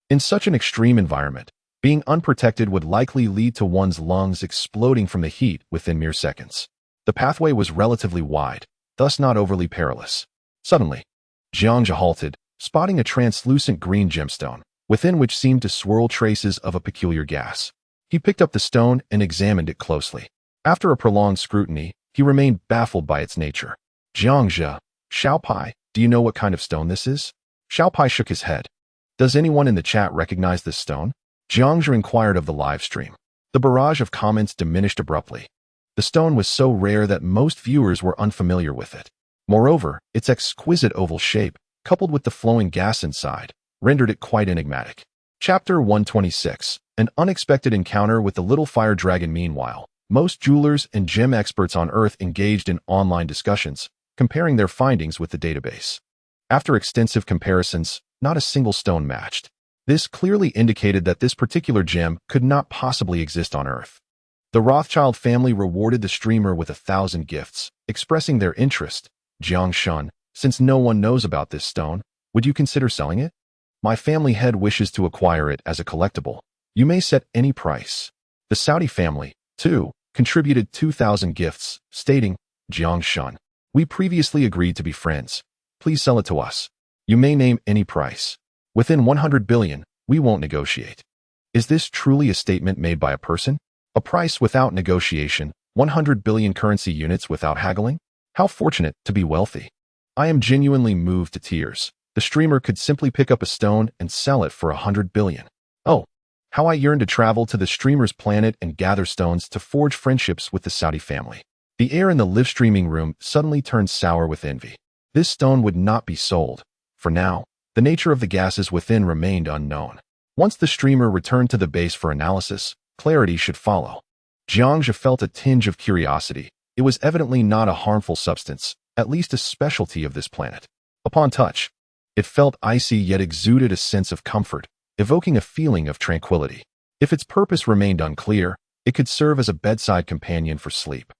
In such an extreme environment, being unprotected would likely lead to one's lungs exploding from the heat within mere seconds. The pathway was relatively wide, thus not overly perilous. Suddenly, Jiangzhe halted, spotting a translucent green gemstone, within which seemed to swirl traces of a peculiar gas. He picked up the stone and examined it closely. After a prolonged scrutiny, he remained baffled by its nature. Jiangzhe, Xiaopai, do you know what kind of stone this is? Xiaopai shook his head. Does anyone in the chat recognize this stone? Jiangzhe inquired of the live stream. The barrage of comments diminished abruptly. The stone was so rare that most viewers were unfamiliar with it. Moreover, its exquisite oval shape, coupled with the flowing gas inside, rendered it quite enigmatic. Chapter 126. An unexpected encounter with the little fire dragon. Meanwhile, most jewelers and gem experts on Earth engaged in online discussions, comparing their findings with the database. After extensive comparisons, not a single stone matched. This clearly indicated that this particular gem could not possibly exist on Earth. The Rothschild family rewarded the streamer with 1,000 gifts, expressing their interest. Jiang Shun, since no one knows about this stone, would you consider selling it? My family head wishes to acquire it as a collectible. You may set any price. The Saudi family, too, contributed 2,000 gifts, stating, Jiang Shun, we previously agreed to be friends. Please sell it to us. You may name any price. Within 100 billion, we won't negotiate. Is this truly a statement made by a person? A price without negotiation, 100 billion currency units without haggling? How fortunate to be wealthy. I am genuinely moved to tears. The streamer could simply pick up a stone and sell it for 100 billion. Oh, how I yearn to travel to the streamer's planet and gather stones to forge friendships with the Saudi family. The air in the live streaming room suddenly turned sour with envy. This stone would not be sold. For now, the nature of the gases within remained unknown. Once the streamer returned to the base for analysis, clarity should follow. Jiangzhe felt a tinge of curiosity. It was evidently not a harmful substance, at least a specialty of this planet. Upon touch, it felt icy yet exuded a sense of comfort, evoking a feeling of tranquility. If its purpose remained unclear, it could serve as a bedside companion for sleep.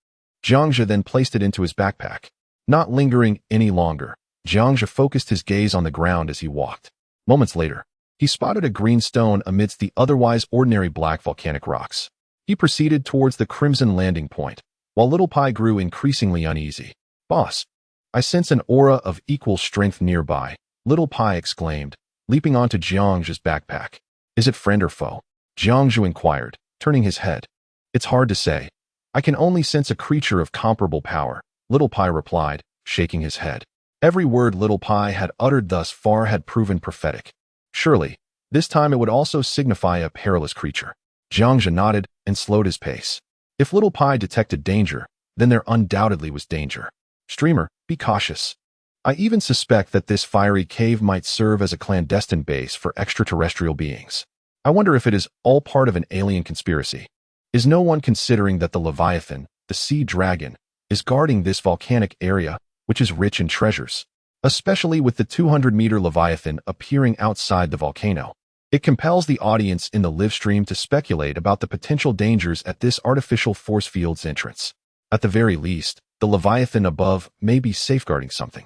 Jiangzhe then placed it into his backpack. Not lingering any longer, Jiangzhe focused his gaze on the ground as he walked. Moments later, he spotted a green stone amidst the otherwise ordinary black volcanic rocks. He proceeded towards the crimson landing point, while Little Pai grew increasingly uneasy. Boss, I sense an aura of equal strength nearby, Little Pai exclaimed, leaping onto Jiangzhe's backpack. Is it friend or foe? Jiangzhe inquired, turning his head. It's hard to say. I can only sense a creature of comparable power, Little Pai replied, shaking his head. Every word Little Pai had uttered thus far had proven prophetic. Surely, this time it would also signify a perilous creature. Jiangzhe nodded and slowed his pace. If Little Pai detected danger, then there undoubtedly was danger. Streamer, be cautious. I even suspect that this fiery cave might serve as a clandestine base for extraterrestrial beings. I wonder if it is all part of an alien conspiracy. Is no one considering that the Leviathan, the sea dragon, is guarding this volcanic area, which is rich in treasures? Especially with the 200-meter Leviathan appearing outside the volcano. It compels the audience in the live stream to speculate about the potential dangers at this artificial force field's entrance. At the very least, the Leviathan above may be safeguarding something.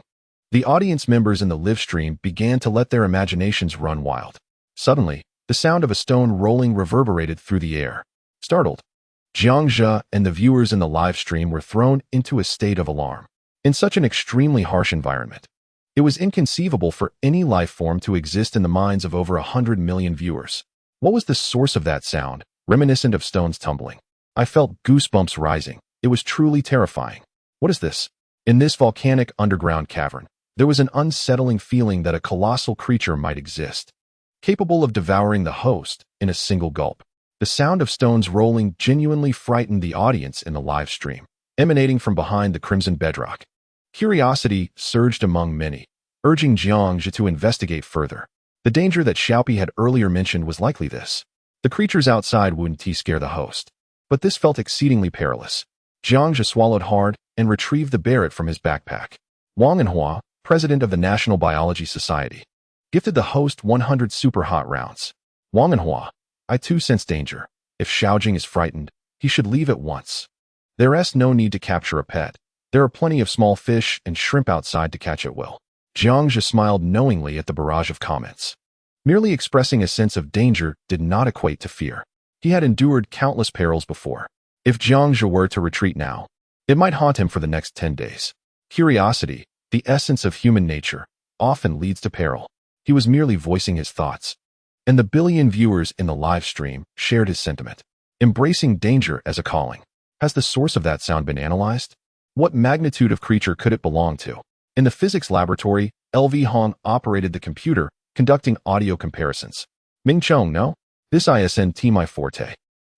The audience members in the live stream began to let their imaginations run wild. Suddenly, the sound of a stone rolling reverberated through the air. Startled, Jiangzhe and the viewers in the live stream were thrown into a state of alarm. In such an extremely harsh environment, it was inconceivable for any life form to exist in the minds of over 100 million viewers. What was the source of that sound, reminiscent of stones tumbling? I felt goosebumps rising. It was truly terrifying. What is this? In this volcanic underground cavern, there was an unsettling feeling that a colossal creature might exist, capable of devouring the host in a single gulp. The sound of stones rolling genuinely frightened the audience in the live stream, emanating from behind the crimson bedrock. Curiosity surged among many, urging Jiangzhe to investigate further. The danger that Xiaopi had earlier mentioned was likely this. The creatures outside wouldn't scare the host, but this felt exceedingly perilous. Jiangzhe swallowed hard and retrieved the Barrett from his backpack. Wang Enhua, president of the National Biology Society, gifted the host 100 super hot rounds. Wang Enhua, I too sense danger. If Xiaojing is frightened, he should leave at once. There's no need to capture a pet. There are plenty of small fish and shrimp outside to catch at will. Jiangzhe smiled knowingly at the barrage of comments. Merely expressing a sense of danger did not equate to fear. He had endured countless perils before. If Jiangzhe were to retreat now, it might haunt him for the next 10 days. Curiosity, the essence of human nature, often leads to peril. He was merely voicing his thoughts. And the billion viewers in the live stream shared his sentiment. Embracing danger as a calling. Has the source of that sound been analyzed? What magnitude of creature could it belong to? In the physics laboratory, LV Hong operated the computer, conducting audio comparisons. Ming Chong, no? This isn't my forte.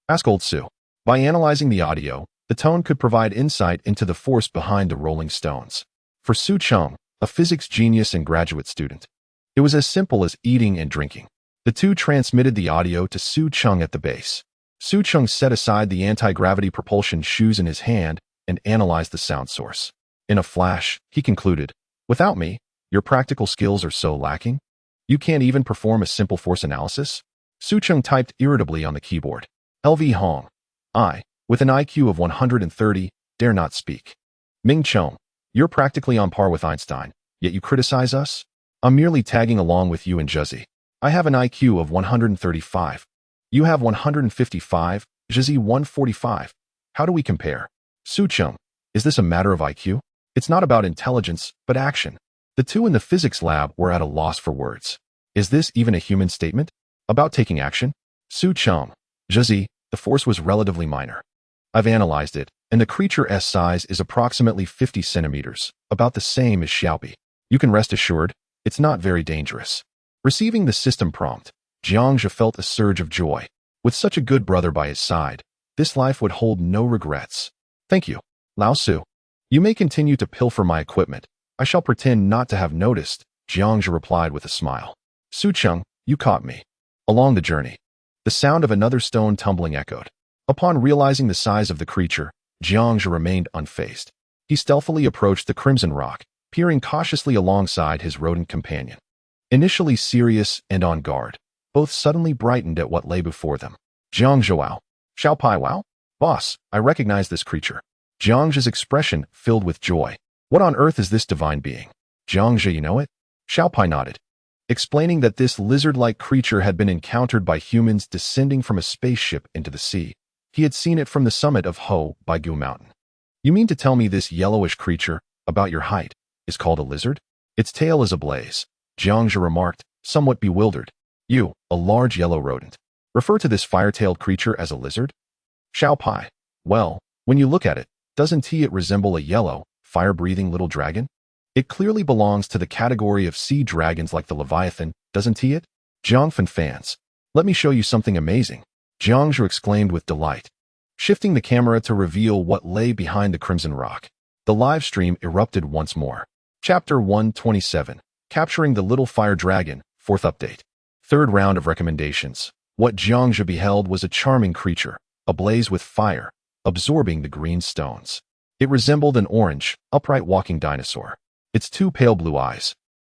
Ask Old Su. By analyzing the audio, the tone could provide insight into the force behind the rolling stones. For Su Cheng, a physics genius and graduate student, it was as simple as eating and drinking. The two transmitted the audio to Su Cheng at the base. Su Cheng set aside the anti-gravity propulsion shoes in his hand and analyzed the sound source. In a flash, he concluded, without me, your practical skills are so lacking? You can't even perform a simple force analysis? Su Cheng typed irritably on the keyboard. LV Hong. I, with an IQ of 130, dare not speak. Ming Chong, you're practically on par with Einstein, yet you criticize us? I'm merely tagging along with you and Juzzy. I have an IQ of 135. You have 155, Juzzy 145. How do we compare? Su Cheng, is this a matter of IQ? It's not about intelligence, but action. The two in the physics lab were at a loss for words. Is this even a human statement? About taking action? Su Cheng, Juzzy, the force was relatively minor. I've analyzed it, and the creature's size is approximately 50 centimeters, about the same as Xiaopi. You can rest assured, it's not very dangerous. Receiving the system prompt, Jiangzhe felt a surge of joy. With such a good brother by his side, this life would hold no regrets. Thank you, Lao Su. You may continue to pilfer my equipment. I shall pretend not to have noticed, Jiangzhe replied with a smile. Su Cheng, you caught me. Along the journey, the sound of another stone tumbling echoed. Upon realizing the size of the creature, Jiangzhe remained unfazed. He stealthily approached the crimson rock, peering cautiously alongside his rodent companion. Initially serious and on guard, both suddenly brightened at what lay before them. Jiangzhe Wao. Xiaopai Wao? Boss, I recognize this creature. Jiangzhe's expression filled with joy. What on earth is this divine being? Jiangzhe, you know it? Xiaopai nodded, explaining that this lizard-like creature had been encountered by humans descending from a spaceship into the sea. He had seen it from the summit of Ho Baigu Mountain. You mean to tell me this yellowish creature, about your height, is called a lizard? Its tail is ablaze, Jiangzhe remarked, somewhat bewildered. You, a large yellow rodent, refer to this fire-tailed creature as a lizard? Xiaopai. Well, when you look at it, doesn't it resemble a yellow, fire-breathing little dragon? It clearly belongs to the category of sea dragons like the Leviathan, doesn't it? Jiangfen fans. Let me show you something amazing, Jiangzhe exclaimed with delight. Shifting the camera to reveal what lay behind the crimson rock, the live stream erupted once more. Chapter 127, Capturing the Little Fire Dragon, 4th update. Third round of recommendations. What Jiangzhe beheld was a charming creature, ablaze with fire, absorbing the green stones. It resembled an orange, upright walking dinosaur. Its two pale blue eyes,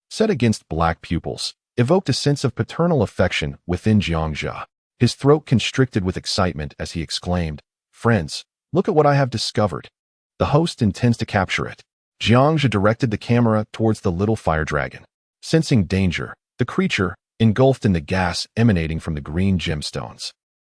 set against black pupils, evoked a sense of paternal affection within Jiangzhe. His throat constricted with excitement as he exclaimed, Friends, look at what I have discovered. The host intends to capture it. Jiangzhe directed the camera towards the little fire dragon. Sensing danger, the creature, engulfed in the gas emanating from the green gemstones,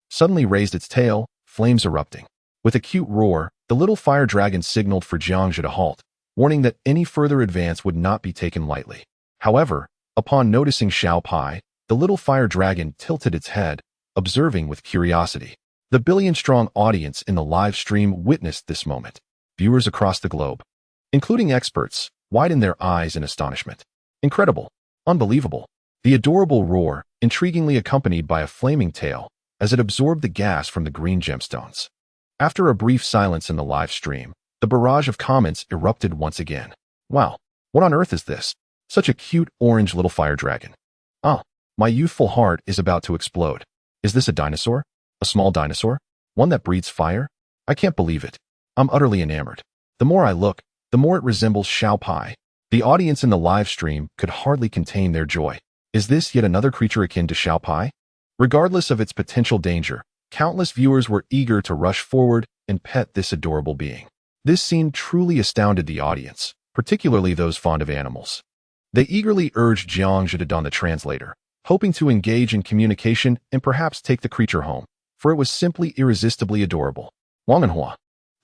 suddenly raised its tail, flames erupting. With a cute roar, the little fire dragon signaled for Jiangzhe to halt, warning that any further advance would not be taken lightly. However, upon noticing Xiaopai, the little fire dragon tilted its head, observing with curiosity. The billion-strong audience in the live stream witnessed this moment. Viewers across the globe, including experts, widened their eyes in astonishment. Incredible. Unbelievable. The adorable roar, intriguingly accompanied by a flaming tail, as it absorbed the gas from the green gemstones. After a brief silence in the live stream, the barrage of comments erupted once again. Wow, what on earth is this? Such a cute orange little fire dragon. Ah, my youthful heart is about to explode. Is this a dinosaur? A small dinosaur? One that breathes fire? I can't believe it. I'm utterly enamored. The more I look, the more it resembles Xiao Pai. The audience in the live stream could hardly contain their joy. Is this yet another creature akin to Xiao Pai? Regardless of its potential danger, countless viewers were eager to rush forward and pet this adorable being. This scene truly astounded the audience, particularly those fond of animals. They eagerly urged Jiang Zhe to don the translator, hoping to engage in communication and perhaps take the creature home, for it was simply irresistibly adorable. Wang Anhua,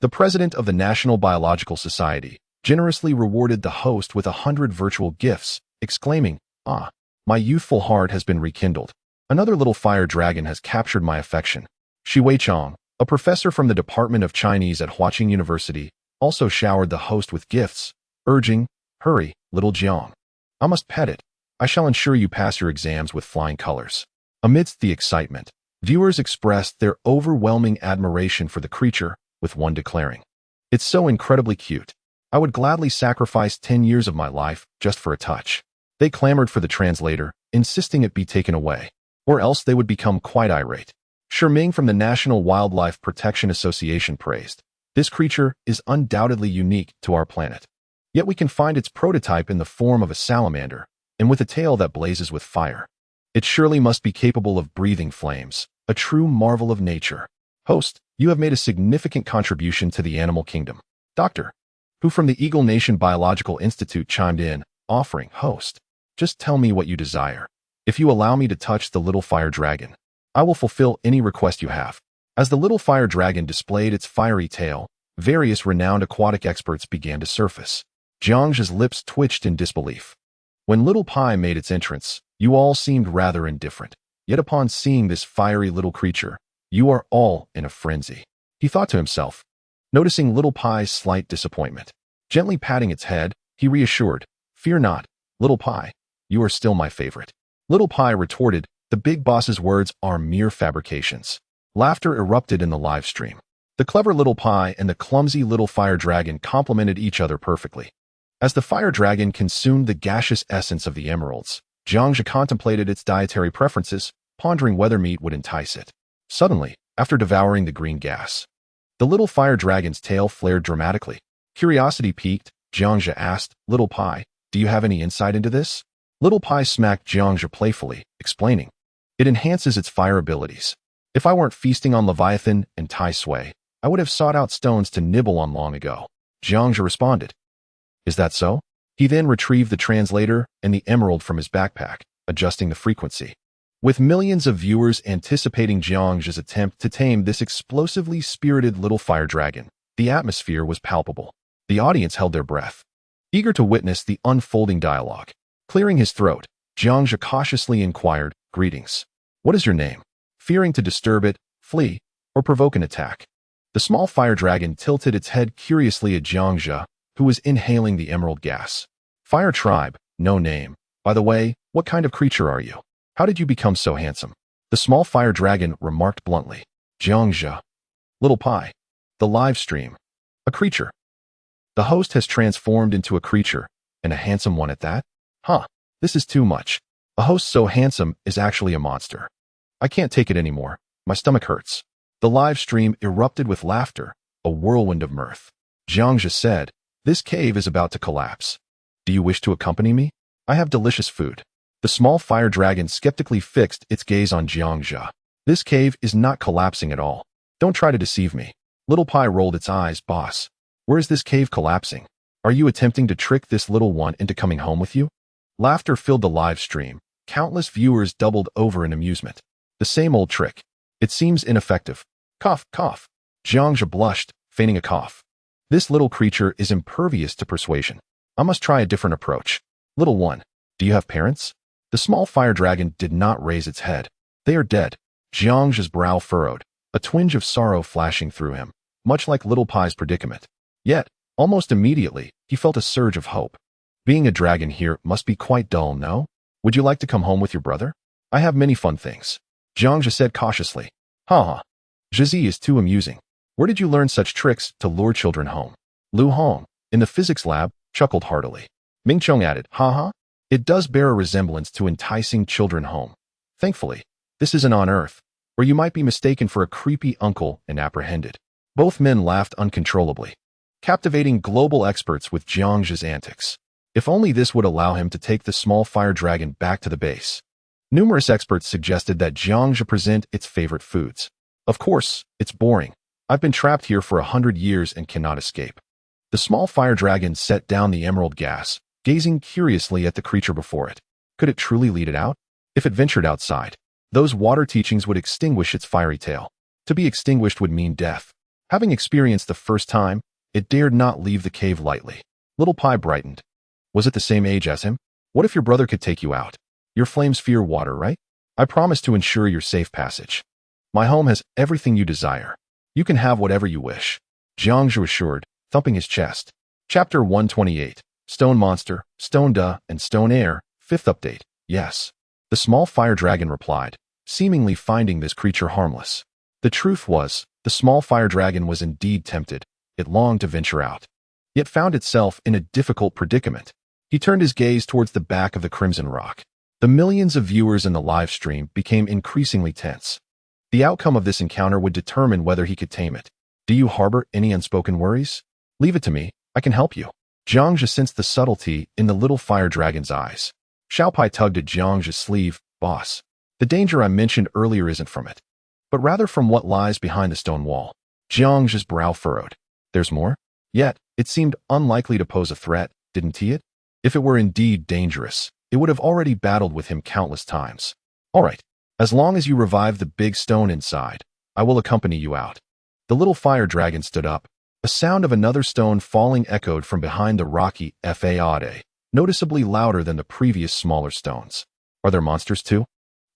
the president of the National Biological Society, generously rewarded the host with 100 virtual gifts, exclaiming, "Ah, my youthful heart has been rekindled. Another little fire dragon has captured my affection." Shi Weichong, a professor from the Department of Chinese at Huaqing University, also showered the host with gifts, urging, "Hurry, little Jiang. I must pet it. I shall ensure you pass your exams with flying colors." Amidst the excitement, viewers expressed their overwhelming admiration for the creature, with one declaring, "It's so incredibly cute. I would gladly sacrifice 10 years of my life just for a touch." They clamored for the translator, insisting it be taken away, or else they would become quite irate. Sherming from the National Wildlife Protection Association praised, "This creature is undoubtedly unique to our planet. Yet we can find its prototype in the form of a salamander, and with a tail that blazes with fire. It surely must be capable of breathing flames, a true marvel of nature. Host, you have made a significant contribution to the animal kingdom." Doctor, who from the Eagle Nation Biological Institute chimed in, offering, "Host, just tell me what you desire. If you allow me to touch the little fire dragon, I will fulfill any request you have." As the little fire dragon displayed its fiery tail, various renowned aquatic experts began to surface. Jiang Zhe's lips twitched in disbelief. When Little Pai made its entrance, you all seemed rather indifferent. Yet upon seeing this fiery little creature, you are all in a frenzy. He thought to himself, noticing Little Pai's slight disappointment. Gently patting its head, he reassured, "Fear not, Little Pai, you are still my favorite." Little Pai retorted, "The big boss's words are mere fabrications." Laughter erupted in the live stream. The clever Little Pai and the clumsy little fire dragon complemented each other perfectly. As the fire dragon consumed the gaseous essence of the emeralds, Jiang Zhe contemplated its dietary preferences, pondering whether meat would entice it. Suddenly, after devouring the green gas, the little fire dragon's tail flared dramatically. Curiosity piqued, Jiang Zhe asked, "Little Pai, do you have any insight into this?" Little Pai smacked Jiang Zhe playfully, explaining, "It enhances its fire abilities. If I weren't feasting on Leviathan and Tai Sui, I would have sought out stones to nibble on long ago." Jiang Zhe responded, "Is that so?" He then retrieved the translator and the emerald from his backpack, adjusting the frequency. With millions of viewers anticipating Jiang Zhe's attempt to tame this explosively spirited little fire dragon, the atmosphere was palpable. The audience held their breath, eager to witness the unfolding dialogue. Clearing his throat, Jiang Zhe cautiously inquired, "Greetings. What is your name?" Fearing to disturb it, flee, or provoke an attack, the small fire dragon tilted its head curiously at Jiang Zhe, who was inhaling the emerald gas. "Fire tribe, no name. By the way, what kind of creature are you? How did you become so handsome?" The small fire dragon remarked bluntly. Jiang Zhe, Little Pai, the live stream. A creature. The host has transformed into a creature, and a handsome one at that? Huh, this is too much. A host so handsome is actually a monster. I can't take it anymore. My stomach hurts. The live stream erupted with laughter, a whirlwind of mirth. Jiang Zhe said, "This cave is about to collapse. Do you wish to accompany me? I have delicious food." The small fire dragon skeptically fixed its gaze on Jiang Zhe. "This cave is not collapsing at all. Don't try to deceive me." Little Pai rolled its eyes. "Boss, where is this cave collapsing? Are you attempting to trick this little one into coming home with you?" Laughter filled the live stream. Countless viewers doubled over in amusement. The same old trick. It seems ineffective. Cough, cough. Jiang Zhe blushed, feigning a cough. This little creature is impervious to persuasion. I must try a different approach. Little one, do you have parents? The small fire dragon did not raise its head. They are dead. Jiang Zhe's brow furrowed. a twinge of sorrow flashing through him, much like Little Pie's predicament. Yet, almost immediately, he felt a surge of hope. Being a dragon here must be quite dull, no? Would you like to come home with your brother? I have many fun things. Jiangzhe said cautiously. Ha. Zhizi is too amusing. Where did you learn such tricks to lure children home? Lu Hong, in the physics lab, chuckled heartily. Ming Chong added, ha. It does bear a resemblance to enticing children home. Thankfully, this isn't on Earth, where you might be mistaken for a creepy uncle and apprehended. Both men laughed uncontrollably, captivating global experts with Jiangzhe's antics. If only this would allow him to take the small fire dragon back to the base. Numerous experts suggested that Jiangzhe present its favorite foods. Of course, it's boring. I've been trapped here for 100 years and cannot escape. The small fire dragon set down the emerald gas, gazing curiously at the creature before it. Could it truly lead it out? If it ventured outside, those water teachings would extinguish its fiery tail. To be extinguished would mean death. Having experienced the first time, it dared not leave the cave lightly. Little Pie brightened. Was it the same age as him? What if your brother could take you out? Your flames fear water, right? I promise to ensure your safe passage. My home has everything you desire. You can have whatever you wish. Jiangzhe assured, thumping his chest. Chapter 128. Stone Monster, Stone Duh, and Stone Air, 5th update. Yes. The small fire dragon replied, seemingly finding this creature harmless. The truth was, the small fire dragon was indeed tempted. It longed to venture out, yet found itself in a difficult predicament. He turned his gaze towards the back of the Crimson Rock. The millions of viewers in the live stream became increasingly tense. The outcome of this encounter would determine whether he could tame it. Do you harbor any unspoken worries? Leave it to me, I can help you. Jiangzhe sensed the subtlety in the little fire dragon's eyes. Xiaopai tugged at Jiangzhe's sleeve. Boss, the danger I mentioned earlier isn't from it, but rather from what lies behind the stone wall. Jiangzhe's brow furrowed. There's more? Yet, it seemed unlikely to pose a threat, didn't it? If it were indeed dangerous, it would have already battled with him countless times. All right, as long as you revive the big stone inside, I will accompany you out. The little fire dragon stood up. A sound of another stone falling echoed from behind the rocky Fade, noticeably louder than the previous smaller stones. Are there monsters too?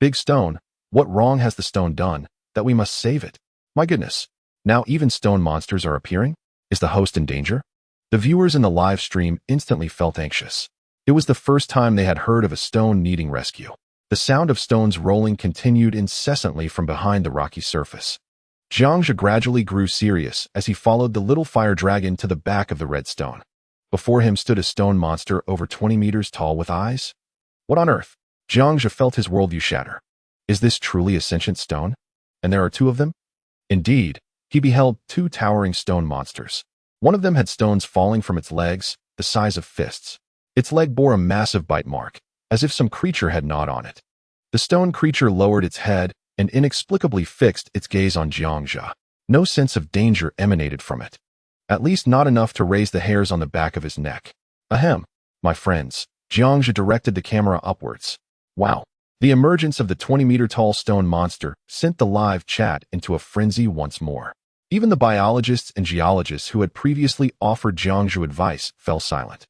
Big stone, what wrong has the stone done, that we must save it? My goodness, now even stone monsters are appearing? Is the host in danger? The viewers in the live stream instantly felt anxious. It was the first time they had heard of a stone needing rescue. The sound of stones rolling continued incessantly from behind the rocky surface. Jiangzhe gradually grew serious as he followed the little fire dragon to the back of the red stone. Before him stood a stone monster over 20 meters tall with eyes. What on earth? Jiangzhe felt his worldview shatter. Is this truly a sentient stone? And there are two of them? Indeed, he beheld two towering stone monsters. One of them had stones falling from its legs, the size of fists. Its leg bore a massive bite mark, as if some creature had gnawed on it. The stone creature lowered its head and inexplicably fixed its gaze on Jiangzhe. No sense of danger emanated from it. At least not enough to raise the hairs on the back of his neck. Ahem, my friends. Jiangzhe directed the camera upwards. Wow. The emergence of the 20-meter-tall stone monster sent the live chat into a frenzy once more. Even the biologists and geologists who had previously offered Jiangzhe advice fell silent.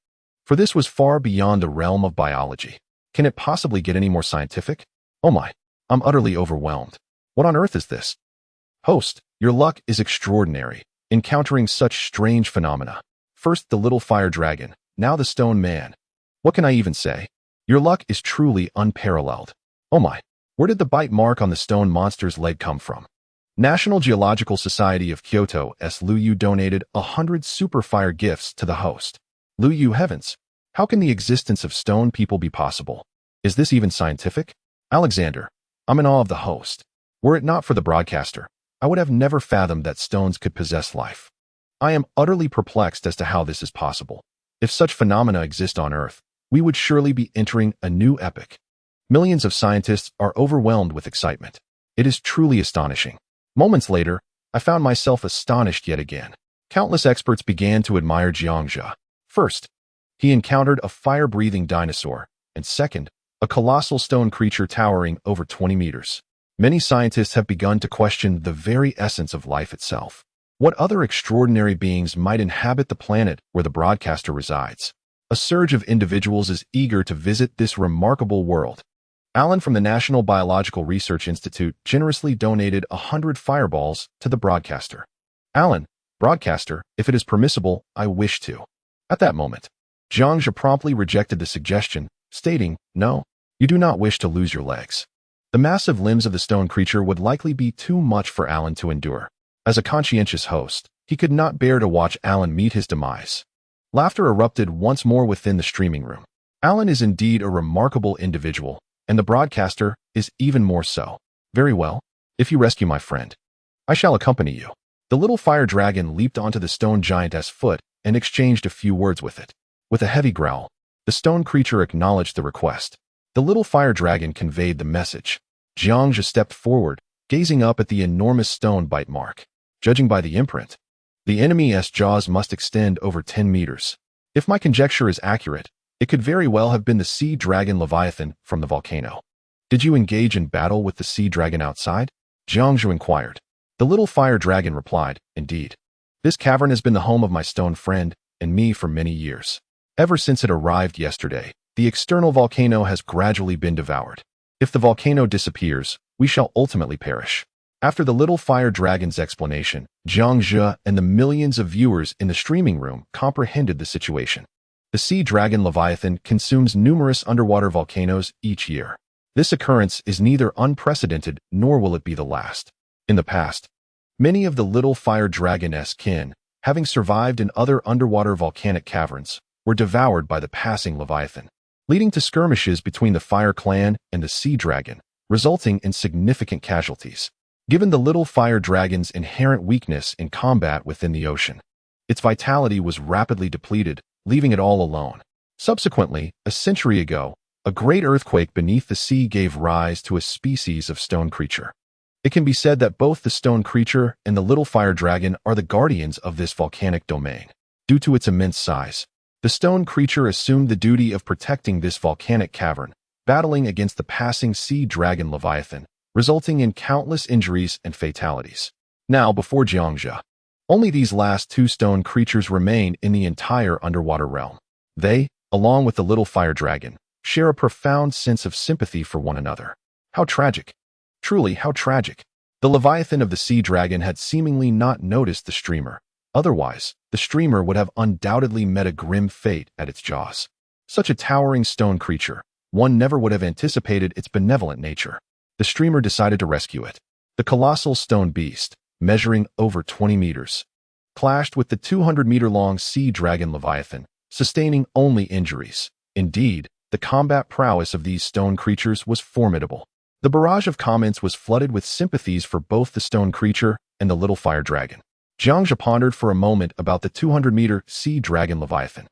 For this was far beyond the realm of biology. Can it possibly get any more scientific? Oh my, I'm utterly overwhelmed. What on earth is this? Host, your luck is extraordinary, encountering such strange phenomena. First the little fire dragon, now the stone man. What can I even say? Your luck is truly unparalleled. Oh my, where did the bite mark on the stone monster's leg come from? National Geological Society of Kyoto's Lu Yu donated 100 super fire gifts to the host. Lu Yu heavens, how can the existence of stone people be possible? Is this even scientific? Alexander, I'm in awe of the host. Were it not for the broadcaster, I would have never fathomed that stones could possess life. I am utterly perplexed as to how this is possible. If such phenomena exist on Earth, we would surely be entering a new epoch. Millions of scientists are overwhelmed with excitement. It is truly astonishing. Moments later, I found myself astonished yet again. Countless experts began to admire Jiangzhe. First, he encountered a fire-breathing dinosaur, and second, a colossal stone creature towering over 20 meters. Many scientists have begun to question the very essence of life itself. What other extraordinary beings might inhabit the planet where the broadcaster resides? A surge of individuals is eager to visit this remarkable world. Alan from the National Biological Research Institute generously donated 100 fireballs to the broadcaster. Alan, broadcaster, if it is permissible, I wish to. At that moment, Jiang Zhe promptly rejected the suggestion, stating, no, you do not wish to lose your legs. The massive limbs of the stone creature would likely be too much for Alan to endure. As a conscientious host, he could not bear to watch Alan meet his demise. Laughter erupted once more within the streaming room. Alan is indeed a remarkable individual, and the broadcaster is even more so. Very well, if you rescue my friend, I shall accompany you. The little fire dragon leaped onto the stone giantess' foot and exchanged a few words with it. With a heavy growl, the stone creature acknowledged the request. The little fire dragon conveyed the message. Jiang Zhe stepped forward, gazing up at the enormous stone bite mark. Judging by the imprint, the enemy's jaws must extend over 10 meters. If my conjecture is accurate, it could very well have been the sea dragon Leviathan from the volcano. Did you engage in battle with the sea dragon outside? Jiang Zhe inquired. The little fire dragon replied, indeed. This cavern has been the home of my stone friend and me for many years. Ever since it arrived yesterday, the external volcano has gradually been devoured. If the volcano disappears, we shall ultimately perish. After the little fire dragon's explanation, Jiang Zhe and the millions of viewers in the streaming room comprehended the situation. The sea dragon Leviathan consumes numerous underwater volcanoes each year. This occurrence is neither unprecedented nor will it be the last. In the past, many of the little fire dragon's kin, having survived in other underwater volcanic caverns, were devoured by the passing Leviathan, leading to skirmishes between the Fire Clan and the Sea Dragon, resulting in significant casualties. Given the little fire dragon's inherent weakness in combat within the ocean, its vitality was rapidly depleted, leaving it all alone. Subsequently, a century ago, a great earthquake beneath the sea gave rise to a species of stone creature. It can be said that both the stone creature and the little fire dragon are the guardians of this volcanic domain. Due to its immense size, the stone creature assumed the duty of protecting this volcanic cavern, battling against the passing sea dragon Leviathan, resulting in countless injuries and fatalities. Now, before Jiang Zhe, only these last two stone creatures remain in the entire underwater realm. They, along with the little fire dragon, share a profound sense of sympathy for one another. How tragic. Truly, how tragic. The Leviathan of the sea dragon had seemingly not noticed the streamer. Otherwise, the streamer would have undoubtedly met a grim fate at its jaws. Such a towering stone creature, one never would have anticipated its benevolent nature. The streamer decided to rescue it. The colossal stone beast, measuring over 20 meters, clashed with the 200-meter-long sea dragon Leviathan, sustaining only injuries. Indeed, the combat prowess of these stone creatures was formidable. The barrage of comments was flooded with sympathies for both the stone creature and the little fire dragon. Jiang Zhe pondered for a moment about the 200-meter sea dragon Leviathan.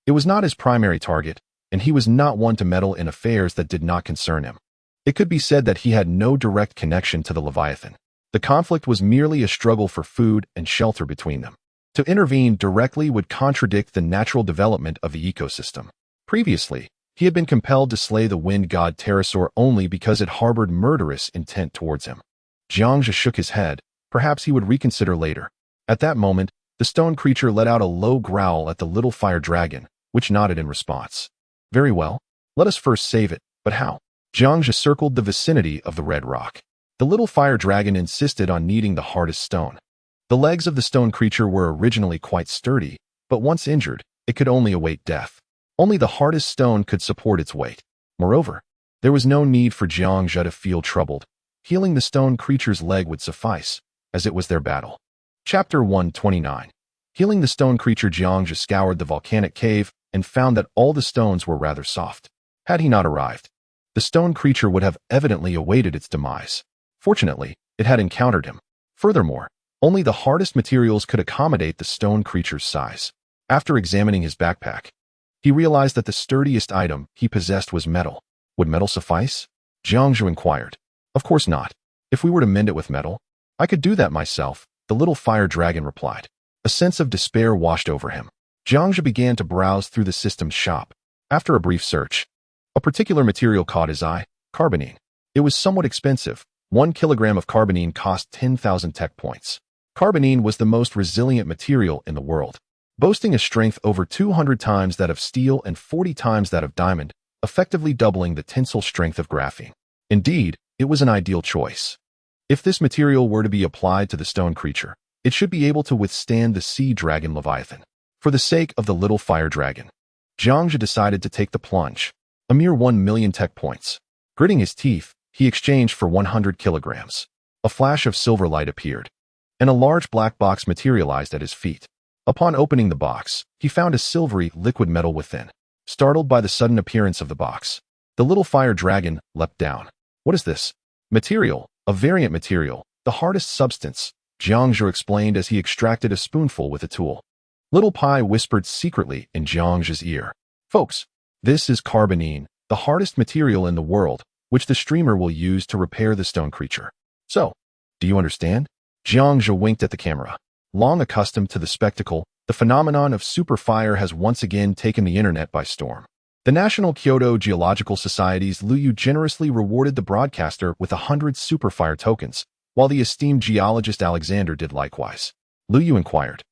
It was not his primary target, and he was not one to meddle in affairs that did not concern him. It could be said that he had no direct connection to the Leviathan. The conflict was merely a struggle for food and shelter between them. To intervene directly would contradict the natural development of the ecosystem. Previously, he had been compelled to slay the wind god Pterosaur only because it harbored murderous intent towards him. Jiang Zhe shook his head. Perhaps he would reconsider later. At that moment, the stone creature let out a low growl at the little fire dragon, which nodded in response. Very well, let us first save it, but how? Jiang Zhe circled the vicinity of the red rock. The little fire dragon insisted on needing the hardest stone. The legs of the stone creature were originally quite sturdy, but once injured, it could only await death. Only the hardest stone could support its weight. Moreover, there was no need for Jiang Zhe to feel troubled. Healing the stone creature's leg would suffice, as it was their battle. Chapter 129. Healing the stone creature, Jiang Zhe scoured the volcanic cave and found that all the stones were rather soft. Had he not arrived, the stone creature would have evidently awaited its demise. Fortunately, it had encountered him. Furthermore, only the hardest materials could accommodate the stone creature's size. After examining his backpack, he realized that the sturdiest item he possessed was metal. Would metal suffice? Jiang Zhe inquired. Of course not. If we were to mend it with metal, I could do that myself, the little fire dragon replied. A sense of despair washed over him. Jiang Zhe began to browse through the system's shop. After a brief search, a particular material caught his eye, carbonine. It was somewhat expensive. 1 kilogram of carbonine cost 10,000 tech points. Carbonine was the most resilient material in the world. Boasting a strength over 200 times that of steel and 40 times that of diamond, effectively doubling the tensile strength of graphene. Indeed, it was an ideal choice. If this material were to be applied to the stone creature, it should be able to withstand the sea dragon Leviathan. For the sake of the little fire dragon, Jiangzhe decided to take the plunge, a mere 1 million tech points. Gritting his teeth, he exchanged for 100 kilograms. A flash of silver light appeared, and a large black box materialized at his feet. Upon opening the box, he found a silvery liquid metal within. Startled by the sudden appearance of the box, the little fire dragon leapt down. What is this? Material, a variant material, the hardest substance, Jiangzhe explained as he extracted a spoonful with a tool. Little Pai whispered secretly in Jiangzhe's ear. Folks, this is carbonine, the hardest material in the world, which the streamer will use to repair the stone creature. So, do you understand? Jiangzhe winked at the camera. Long accustomed to the spectacle, the phenomenon of superfire has once again taken the internet by storm. The National Kyoto Geological Society's Liu generously rewarded the broadcaster with 100 superfire tokens, while the esteemed geologist Alexander did likewise. Liu inquired,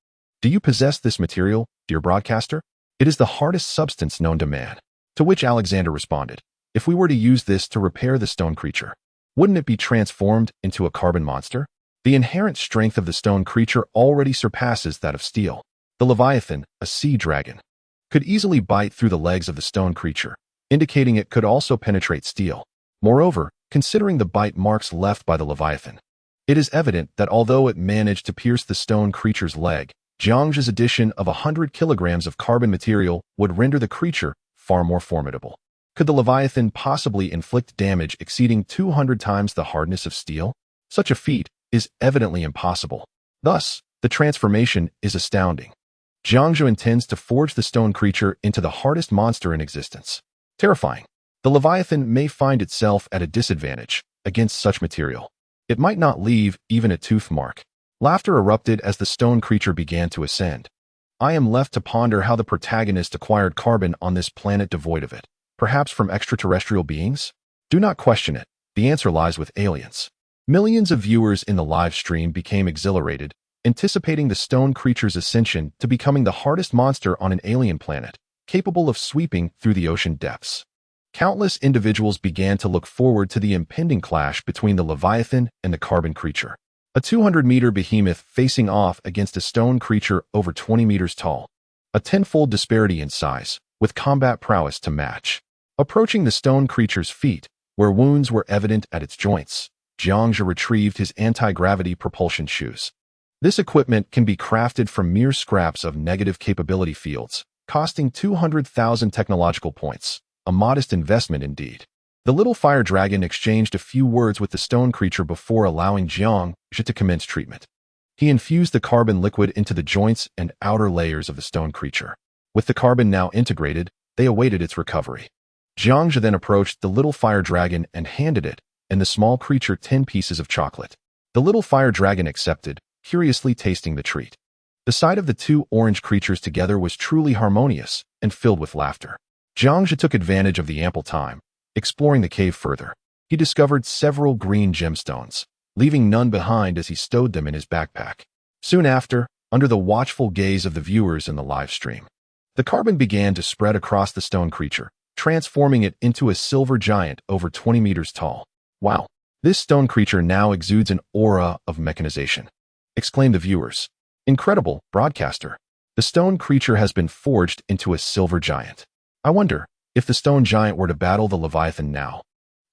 "Do you possess this material, dear broadcaster? It is the hardest substance known to man." To which Alexander responded, "If we were to use this to repair the stone creature, wouldn't it be transformed into a carbon monster? The inherent strength of the stone creature already surpasses that of steel. The Leviathan, a sea dragon, could easily bite through the legs of the stone creature, indicating it could also penetrate steel. Moreover, considering the bite marks left by the Leviathan, it is evident that although it managed to pierce the stone creature's leg, Jiangzhe's addition of 100 kilograms of carbon material would render the creature far more formidable. Could the Leviathan possibly inflict damage exceeding 200 times the hardness of steel? Such a feat is evidently impossible. Thus, the transformation is astounding. Jiangzhe intends to forge the stone creature into the hardest monster in existence. Terrifying. The Leviathan may find itself at a disadvantage against such material. It might not leave even a tooth mark. Laughter erupted as the stone creature began to ascend. I am left to ponder how the protagonist acquired carbon on this planet devoid of it. Perhaps from extraterrestrial beings? Do not question it. The answer lies with aliens. Millions of viewers in the live stream became exhilarated, anticipating the stone creature's ascension to becoming the hardest monster on an alien planet, capable of sweeping through the ocean depths. Countless individuals began to look forward to the impending clash between the Leviathan and the carbon creature. A 200-meter behemoth facing off against a stone creature over 20 meters tall. A tenfold disparity in size, with combat prowess to match. Approaching the stone creature's feet, where wounds were evident at its joints, Jiangzhe retrieved his anti-gravity propulsion shoes. This equipment can be crafted from mere scraps of negative capability fields, costing 200,000 technological points, a modest investment indeed. The little fire dragon exchanged a few words with the stone creature before allowing Jiangzhe to commence treatment. He infused the carbon liquid into the joints and outer layers of the stone creature. With the carbon now integrated, they awaited its recovery. Jiangzhe then approached the little fire dragon and handed it and the small creature 10 pieces of chocolate. The little fire dragon accepted, curiously tasting the treat. The sight of the two orange creatures together was truly harmonious and filled with laughter. Jiangzhe took advantage of the ample time, exploring the cave further. He discovered several green gemstones, leaving none behind as he stowed them in his backpack. Soon after, under the watchful gaze of the viewers in the live stream, the carbon began to spread across the stone creature, transforming it into a silver giant over 20 meters tall. Wow, this stone creature now exudes an aura of mechanization, exclaimed the viewers. Incredible, broadcaster. The stone creature has been forged into a silver giant. I wonder, if the stone giant were to battle the Leviathan now,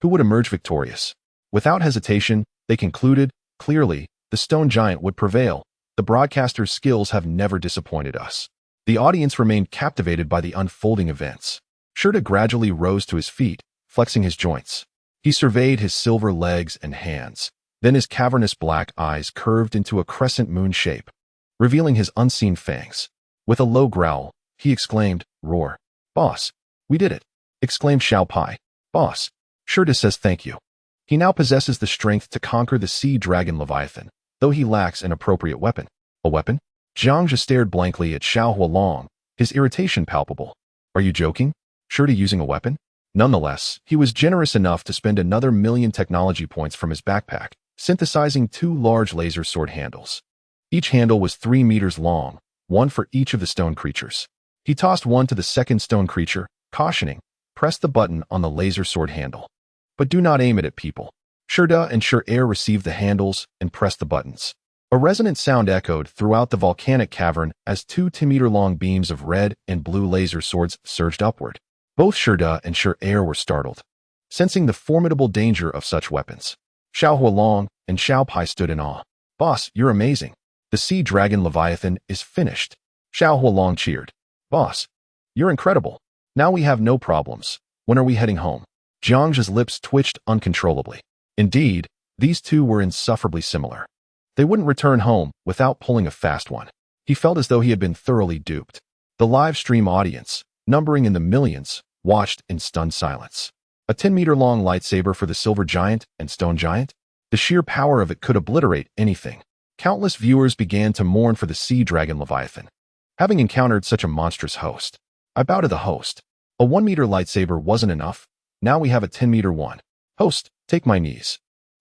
who would emerge victorious? Without hesitation, they concluded, clearly, the stone giant would prevail. The broadcaster's skills have never disappointed us. The audience remained captivated by the unfolding events. Shurta gradually rose to his feet, flexing his joints. He surveyed his silver legs and hands. Then his cavernous black eyes curved into a crescent moon shape, revealing his unseen fangs. With a low growl, he exclaimed, "Roar. Boss, we did it," exclaimed Xiao Pai. "Boss, Shurta says thank you. He now possesses the strength to conquer the sea dragon Leviathan, though he lacks an appropriate weapon." A weapon? Jiangzhe stared blankly at Xiao Hualong, his irritation palpable. Are you joking? Shurta using a weapon? Nonetheless, he was generous enough to spend another 1,000,000 technology points from his backpack, synthesizing 2 large laser sword handles. Each handle was 3 meters long, one for each of the stone creatures. He tossed one to the second stone creature, cautioning, press the button on the laser sword handle. But do not aim it at people. Shurda and Shur-Air received the handles and pressed the buttons. A resonant sound echoed throughout the volcanic cavern as 2 10-meter-long beams of red and blue laser swords surged upward. Both Shurda and Shur-Air were startled, sensing the formidable danger of such weapons. Xiao Hualong and Xiao Pai stood in awe. "Boss, you're amazing. The Sea Dragon Leviathan is finished." Xiao Hualong cheered. "Boss, you're incredible. Now we have no problems. When are we heading home?" Jiang's lips twitched uncontrollably. Indeed, these two were insufferably similar. They wouldn't return home without pulling a fast one. He felt as though he had been thoroughly duped. The live stream audience, numbering in the millions, watched in stunned silence. A 10-meter-long lightsaber for the Silver Giant and Stone Giant? The sheer power of it could obliterate anything. Countless viewers began to mourn for the Sea Dragon Leviathan. Having encountered such a monstrous host, I bow to the host. A 1-meter lightsaber wasn't enough. Now we have a 10-meter one. Host, take my knees.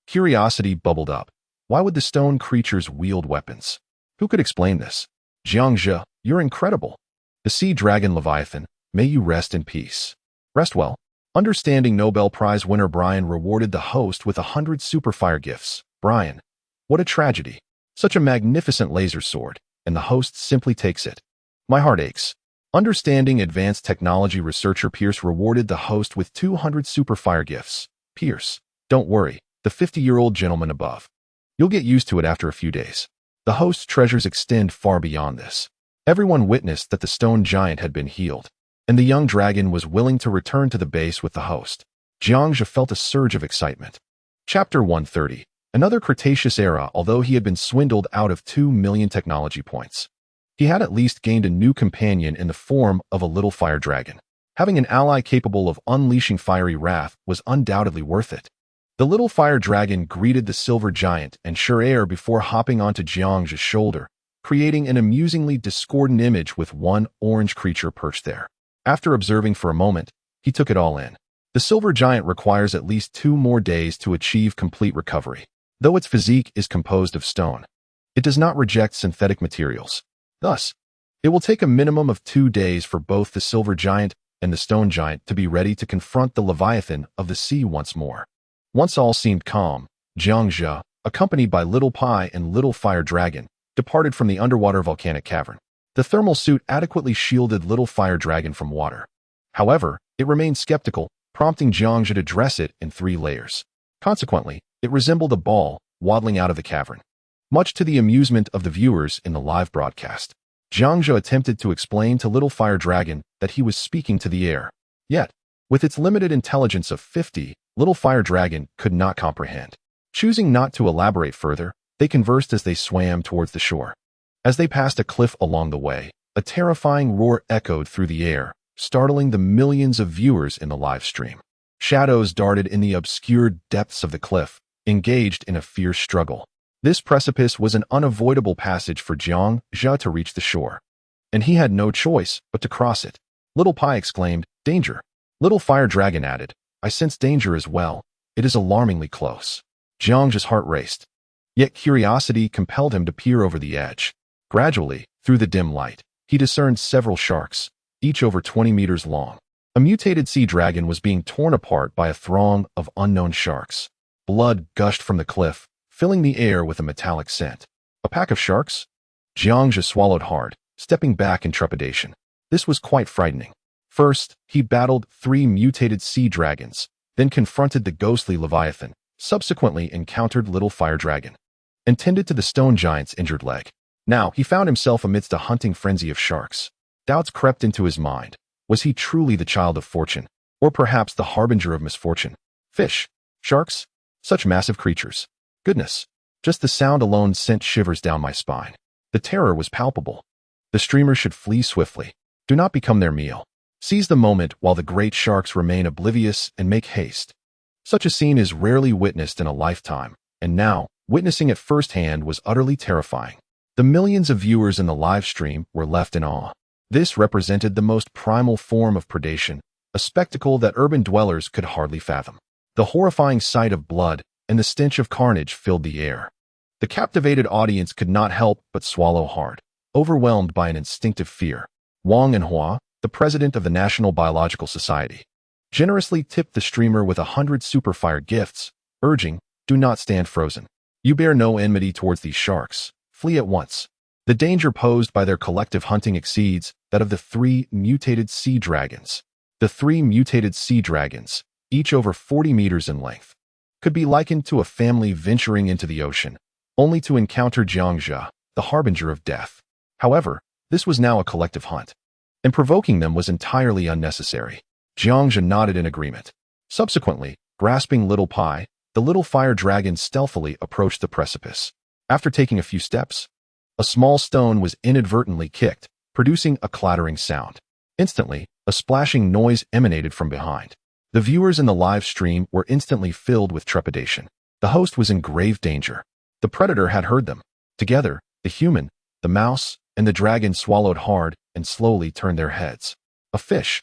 Curiosity bubbled up. Why would the stone creatures wield weapons? Who could explain this? Jiang Zhe, you're incredible. The Sea Dragon Leviathan, may you rest in peace. Rest well. Understanding Nobel Prize winner Brian rewarded the host with 100 Superfire gifts. Brian, what a tragedy. Such a magnificent laser sword, and the host simply takes it. My heart aches. Understanding advanced technology researcher Pierce rewarded the host with 200 Superfire gifts. Pierce, don't worry, the 50-year-old gentleman above. You'll get used to it after a few days. The host's treasures extend far beyond this. Everyone witnessed that the stone giant had been healed, and the young dragon was willing to return to the base with the host. Jiang Zhe felt a surge of excitement. Chapter 130. Another Cretaceous era. Although he had been swindled out of 2 million technology points, he had at least gained a new companion in the form of a little fire dragon. Having an ally capable of unleashing fiery wrath was undoubtedly worth it. The little fire dragon greeted the Silver Giant and Shur-Air before hopping onto Jiang Zhe's shoulder, creating an amusingly discordant image with one orange creature perched there. After observing for a moment, he took it all in. The Silver Giant requires at least 2 more days to achieve complete recovery. Though its physique is composed of stone, it does not reject synthetic materials. Thus, it will take a minimum of 2 days for both the Silver Giant and the Stone Giant to be ready to confront the Leviathan of the sea once more. Once all seemed calm, Jiang Zhe, accompanied by Little Pai and Little Fire Dragon, departed from the underwater volcanic cavern. The thermal suit adequately shielded Little Fire Dragon from water. However, it remained skeptical, prompting Jiang Zhe to dress it in 3 layers. Consequently, it resembled a ball waddling out of the cavern. Much to the amusement of the viewers in the live broadcast, Jiang Zhe attempted to explain to Little Fire Dragon that he was speaking to the air. Yet, with its limited intelligence of 50, Little Fire Dragon could not comprehend. Choosing not to elaborate further, they conversed as they swam towards the shore. As they passed a cliff along the way, a terrifying roar echoed through the air, startling the millions of viewers in the live stream. Shadows darted in the obscured depths of the cliff, engaged in a fierce struggle. This precipice was an unavoidable passage for Jiang Zhe to reach the shore, and he had no choice but to cross it. Little Pai exclaimed, "Danger!" Little Fire Dragon added, "I sense danger as well. It is alarmingly close." Jiang Zhe's heart raced, yet curiosity compelled him to peer over the edge. Gradually, through the dim light, he discerned several sharks, each over 20 meters long. A mutated sea dragon was being torn apart by a throng of unknown sharks. Blood gushed from the cliff, filling the air with a metallic scent. A pack of sharks? Jiang Zhe swallowed hard, stepping back in trepidation. This was quite frightening. First, he battled 3 mutated sea dragons, then confronted the ghostly Leviathan, subsequently encountered Little Fire Dragon, and tended to the Stone Giant's injured leg. Now, he found himself amidst a hunting frenzy of sharks. Doubts crept into his mind. Was he truly the child of fortune, or perhaps the harbinger of misfortune? Fish, sharks, such massive creatures. Goodness, just the sound alone sent shivers down my spine. The terror was palpable. The streamers should flee swiftly. Do not become their meal. Seize the moment while the great sharks remain oblivious and make haste. Such a scene is rarely witnessed in a lifetime, and now, witnessing it firsthand was utterly terrifying. The millions of viewers in the live stream were left in awe. This represented the most primal form of predation, a spectacle that urban dwellers could hardly fathom. The horrifying sight of blood and the stench of carnage filled the air. The captivated audience could not help but swallow hard, overwhelmed by an instinctive fear. Wang Enhua, the president of the National Biological Society, generously tipped the streamer with 100 superfire gifts, urging, "Do not stand frozen. You bear no enmity towards these sharks. Flee at once." The danger posed by their collective hunting exceeds that of the 3 mutated sea dragons. The 3 mutated sea dragons, each over 40 meters in length, could be likened to a family venturing into the ocean, only to encounter Jiangxia, the harbinger of death. However, this was now a collective hunt, and provoking them was entirely unnecessary. Jiangxia nodded in agreement. Subsequently, grasping Little Pai, the little fire dragon stealthily approached the precipice. After taking a few steps, a small stone was inadvertently kicked, producing a clattering sound. Instantly, a splashing noise emanated from behind. The viewers in the live stream were instantly filled with trepidation. The host was in grave danger. The predator had heard them. Together, the human, the mouse, and the dragon swallowed hard and slowly turned their heads. A fish.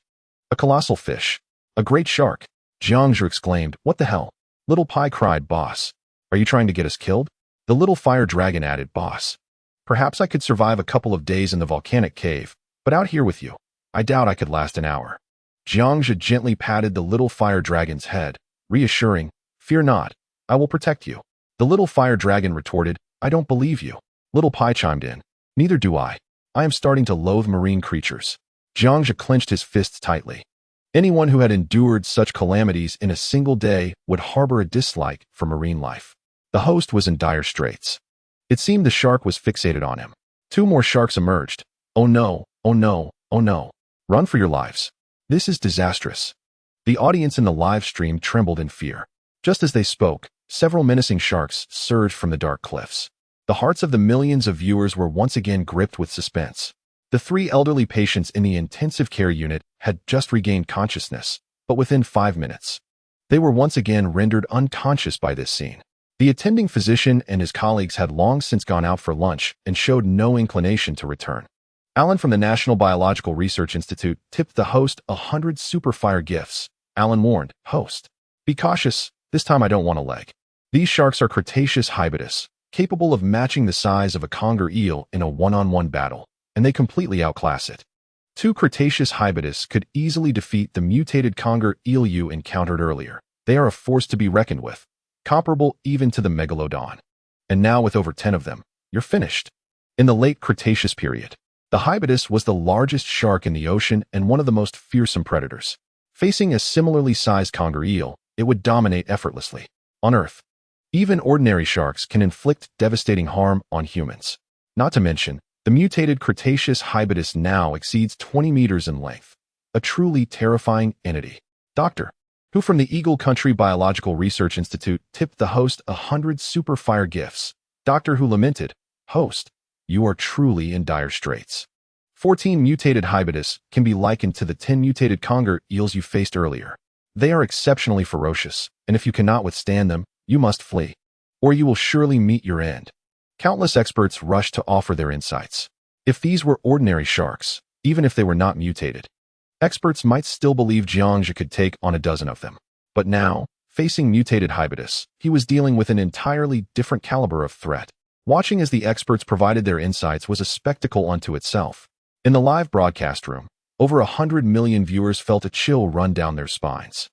A colossal fish. A great shark. Jiangxia exclaimed, "What the hell?" Little Pai cried, "Boss, are you trying to get us killed?" The little fire dragon added, "Boss, perhaps I could survive a couple of days in the volcanic cave, but out here with you, I doubt I could last an hour." Jiangxia gently patted the little fire dragon's head, reassuring, "Fear not, I will protect you." The little fire dragon retorted, "I don't believe you." Little Pai chimed in, "Neither do I. I am starting to loathe marine creatures." Jiangxia clenched his fists tightly. Anyone who had endured such calamities in a single day would harbor a dislike for marine life. The host was in dire straits. It seemed the shark was fixated on him. 2 more sharks emerged. "Oh no, oh no, oh no. Run for your lives. This is disastrous." The audience in the live stream trembled in fear. Just as they spoke, several menacing sharks surged from the dark cliffs. The hearts of the millions of viewers were once again gripped with suspense. The 3 elderly patients in the intensive care unit had just regained consciousness, but within 5 minutes, they were once again rendered unconscious by this scene. The attending physician and his colleagues had long since gone out for lunch and showed no inclination to return. Alan from the National Biological Research Institute tipped the host 100 superfire gifts. Alan warned, "Host, be cautious, this time I don't want a leg. These sharks are Cretaceous hybridus, capable of matching the size of a conger eel in a one-on-one battle, and they completely outclass it. 2 Cretaceous hybridus could easily defeat the mutated conger eel you encountered earlier. They are a force to be reckoned with, comparable even to the megalodon. And now with over 10 of them, you're finished." In the late Cretaceous period, the hybridus was the largest shark in the ocean and one of the most fearsome predators. Facing a similarly sized conger eel, it would dominate effortlessly. On Earth, even ordinary sharks can inflict devastating harm on humans. Not to mention, the mutated Cretaceous hybridus now exceeds 20 meters in length, a truly terrifying entity. Dr. Who from the Eagle Country Biological Research Institute tipped the host 100 superfire gifts. Dr. Who lamented, "Host, you are truly in dire straits. 14 mutated hybridus can be likened to the 10 mutated conger eels you faced earlier. They are exceptionally ferocious, and if you cannot withstand them, you must flee, or you will surely meet your end." Countless experts rushed to offer their insights. If these were ordinary sharks, even if they were not mutated, experts might still believe Jiangxia could take on a dozen of them. But now, facing mutated hybridus, he was dealing with an entirely different caliber of threat. Watching as the experts provided their insights was a spectacle unto itself. In the live broadcast room, over 100 million viewers felt a chill run down their spines.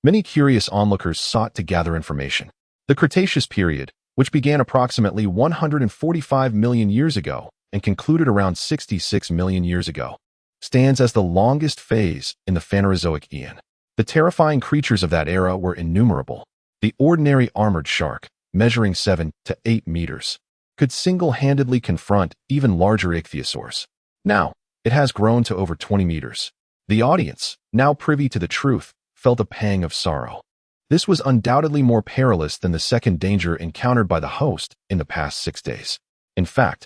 Many curious onlookers sought to gather information. The Cretaceous period, which began approximately 145 million years ago and concluded around 66 million years ago, stands as the longest phase in the Phanerozoic Eon. The terrifying creatures of that era were innumerable. The ordinary armored shark, measuring 7 to 8 meters, could single-handedly confront even larger ichthyosaurs. Now, it has grown to over 20 meters. The audience, now privy to the truth, felt a pang of sorrow. This was undoubtedly more perilous than the second danger encountered by the host in the past 6 days. In fact,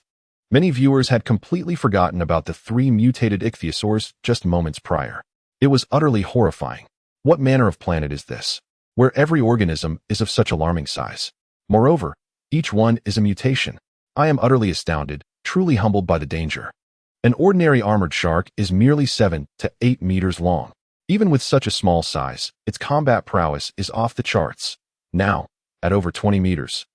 many viewers had completely forgotten about the 3 mutated ichthyosaurs just moments prior. It was utterly horrifying. What manner of planet is this, where every organism is of such alarming size? Moreover, each one is a mutation. I am utterly astounded, truly humbled by the danger. An ordinary armored shark is merely 7 to 8 meters long. Even with such a small size, its combat prowess is off the charts. Now, at over 20 meters,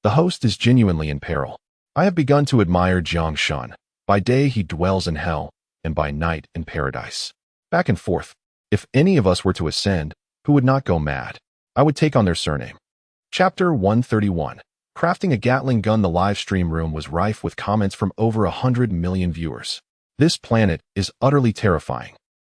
the host is genuinely in peril. I have begun to admire Jiang Shan. By day he dwells in hell, and by night in paradise. Back and forth. If any of us were to ascend, who would not go mad? I would take on their surname. Chapter 131. Crafting a Gatling gun. The live stream room was rife with comments from over 100 million viewers. This planet is utterly terrifying.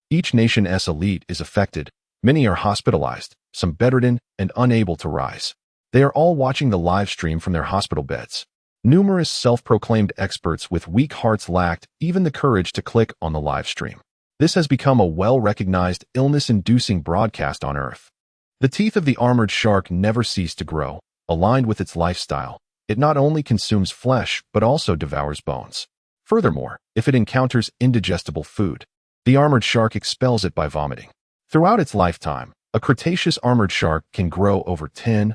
Each nation's elite is affected. Many are hospitalized, some bedridden and unable to rise. They are all watching the live stream from their hospital beds. Numerous self-proclaimed experts with weak hearts lacked even the courage to click on the live stream. This has become a well-recognized illness-inducing broadcast on Earth. The teeth of the armored shark never cease to grow. Aligned with its lifestyle, it not only consumes flesh but also devours bones. Furthermore, if it encounters indigestible food, the armored shark expels it by vomiting. Throughout its lifetime, a Cretaceous armored shark can grow over 10,000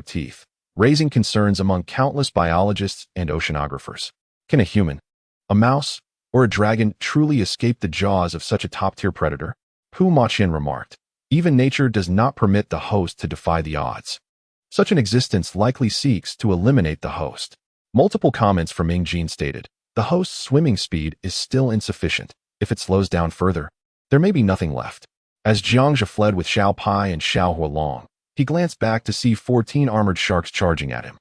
teeth, raising concerns among countless biologists and oceanographers. Can a human, a mouse, or a dragon truly escape the jaws of such a top-tier predator? Pu Maqian remarked, even nature does not permit the host to defy the odds. Such an existence likely seeks to eliminate the host. Multiple comments from Ming Jin stated, the host's swimming speed is still insufficient. If it slows down further, there may be nothing left. As Jiangzhe fled with Xiao Pai and Xiao Huolong, he glanced back to see 14 armored sharks charging at him.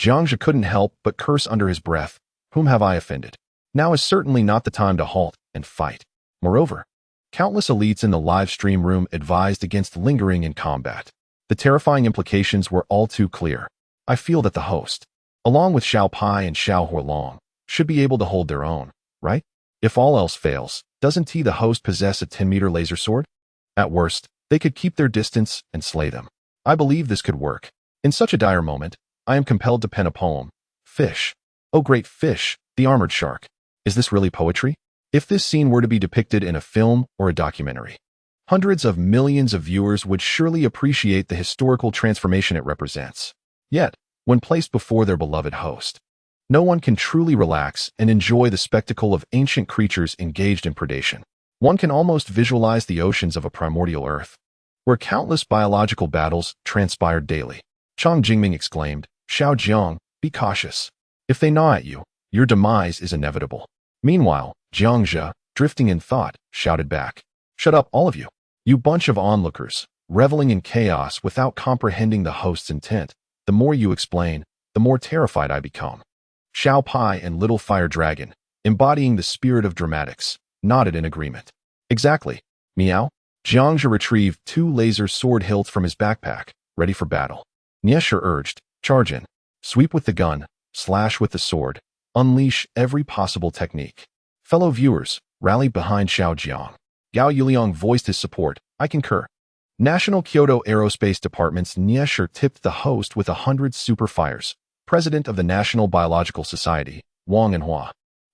Jiangzhe couldn't help but curse under his breath, whom have I offended? Now is certainly not the time to halt and fight. Moreover, countless elites in the live stream room advised against lingering in combat. The terrifying implications were all too clear. I feel that the host, along with Xiao Pai and Xiao Huolong, should be able to hold their own, right? If all else fails, doesn't the host possess a 10-meter laser sword? At worst, they could keep their distance and slay them. I believe this could work. In such a dire moment, I am compelled to pen a poem. Fish. Oh great fish, the armored shark. Is this really poetry? If this scene were to be depicted in a film or a documentary, hundreds of millions of viewers would surely appreciate the historical transformation it represents. Yet, when placed before their beloved host, no one can truly relax and enjoy the spectacle of ancient creatures engaged in predation. One can almost visualize the oceans of a primordial Earth, where countless biological battles transpired daily. Chang Jingming exclaimed, Xiao Jiang, be cautious. If they gnaw at you, your demise is inevitable. Meanwhile, Jiangzhe, drifting in thought, shouted back, shut up, all of you. You bunch of onlookers, reveling in chaos without comprehending the host's intent. The more you explain, the more terrified I become. Xiao Pai and Little Fire Dragon, embodying the spirit of dramatics, nodded in agreement. Exactly. Meow. Jiangzhe retrieved 2 laser sword hilts from his backpack, ready for battle. Niesher urged, charge in. Sweep with the gun, slash with the sword, unleash every possible technique. Fellow viewers, rally behind Xiao Jiang. Gao Yuliang voiced his support. I concur. National Kyoto Aerospace Department's Niesher tipped the host with 100 super fires. President of the National Biological Society, Wang Anhua,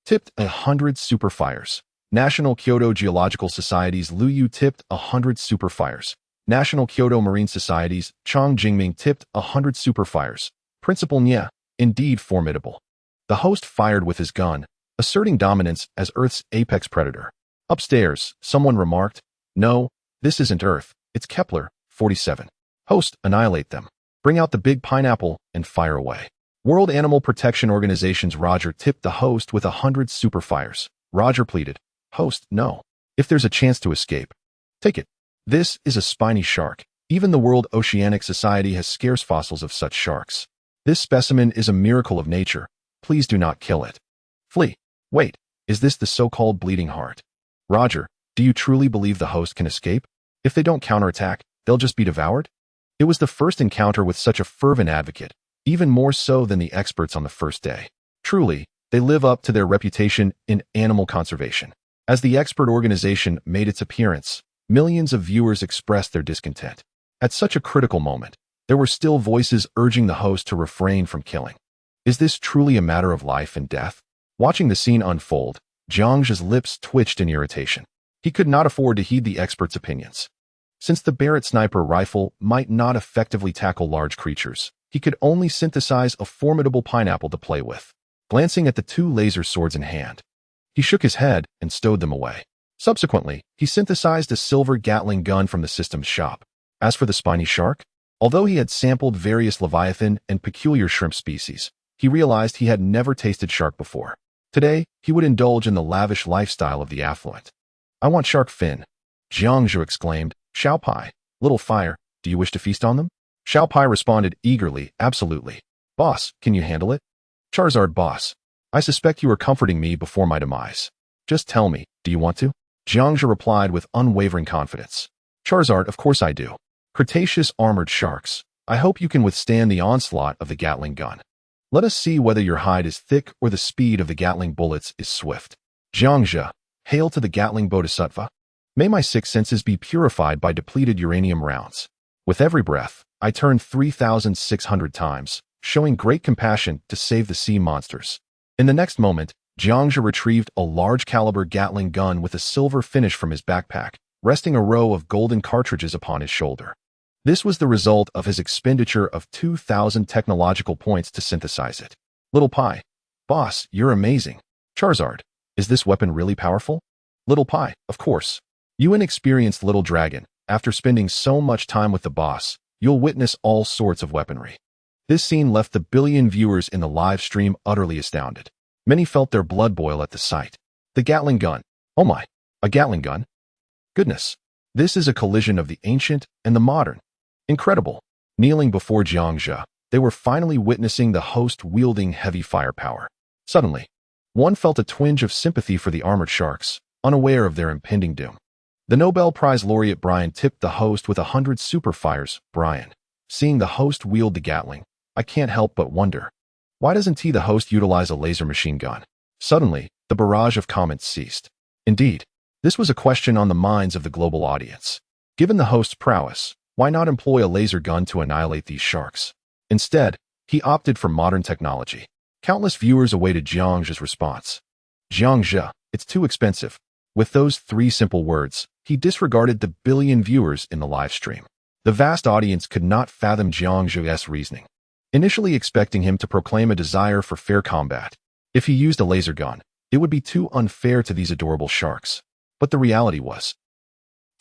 tipped 100 super fires. National Kyoto Geological Society's Liu Yu tipped 100 super fires. National Kyoto Marine Society's Chang Jingming tipped 100 super fires. Principal Nye, indeed formidable. The host fired with his gun, asserting dominance as Earth's apex predator. Upstairs, someone remarked, no, this isn't Earth, it's Kepler, 47. Host, annihilate them. Bring out the big pineapple and fire away. World Animal Protection Organization's Roger tipped the host with 100 super fires. Roger pleaded, host, no. If there's a chance to escape, take it. This is a spiny shark. Even the World Oceanic Society has scarce fossils of such sharks. This specimen is a miracle of nature. Please do not kill it. Flee. Wait, is this the so-called bleeding heart? Roger, do you truly believe the host can escape? If they don't counterattack, they'll just be devoured? It was the first encounter with such a fervent advocate, even more so than the experts on the first day. Truly, they live up to their reputation in animal conservation. As the expert organization made its appearance, millions of viewers expressed their discontent. At such a critical moment, there were still voices urging the host to refrain from killing. Is this truly a matter of life and death? Watching the scene unfold, Jiangzhe's lips twitched in irritation. He could not afford to heed the experts' opinions. Since the Barrett sniper rifle might not effectively tackle large creatures, he could only synthesize a formidable pineapple to play with. Glancing at the 2 laser swords in hand, he shook his head and stowed them away. Subsequently, he synthesized a silver Gatling gun from the system's shop. As for the spiny shark, although he had sampled various leviathan and peculiar shrimp species, he realized he had never tasted shark before. Today, he would indulge in the lavish lifestyle of the affluent. I want shark fin. Jiangzhu exclaimed, Xiao Pai, little fire, do you wish to feast on them? Xiao Pai responded eagerly, absolutely. Boss, can you handle it? Charizard, boss, I suspect you are comforting me before my demise. Just tell me, do you want to? Jiangzhu replied with unwavering confidence. Charizard, of course I do. Cretaceous armored sharks, I hope you can withstand the onslaught of the Gatling gun. Let us see whether your hide is thick or the speed of the Gatling bullets is swift. Jiangzhu, hail to the Gatling Bodhisattva. May my six senses be purified by depleted uranium rounds. With every breath, I turn 3,600 times, showing great compassion to save the sea monsters. In the next moment, Jiangzhu retrieved a large-caliber Gatling gun with a silver finish from his backpack, resting a row of golden cartridges upon his shoulder. This was the result of his expenditure of 2,000 technological points to synthesize it. Little Pai, boss, you're amazing. Charizard, is this weapon really powerful? Little Pai, of course. You inexperienced little dragon, after spending so much time with the boss, you'll witness all sorts of weaponry. This scene left the billion viewers in the live stream utterly astounded. Many felt their blood boil at the sight. The Gatling gun. Oh my, a Gatling gun? Goodness. This is a collision of the ancient and the modern. Incredible. Kneeling before Jiangzhu, they were finally witnessing the host wielding heavy firepower. Suddenly, one felt a twinge of sympathy for the armored sharks, unaware of their impending doom. The Nobel Prize laureate Brian tipped the host with 100 super fires. Brian, seeing the host wield the Gatling, I can't help but wonder, why doesn't the host utilize a laser machine gun? Suddenly, the barrage of comments ceased. Indeed, this was a question on the minds of the global audience. Given the host's prowess, why not employ a laser gun to annihilate these sharks? Instead, he opted for modern technology. Countless viewers awaited Jiangzhu's response. Jiangzhu, it's too expensive. With those three simple words, he disregarded the billion viewers in the live stream. The vast audience could not fathom Jiangzhu's reasoning, initially expecting him to proclaim a desire for fair combat. If he used a laser gun, it would be too unfair to these adorable sharks. But the reality was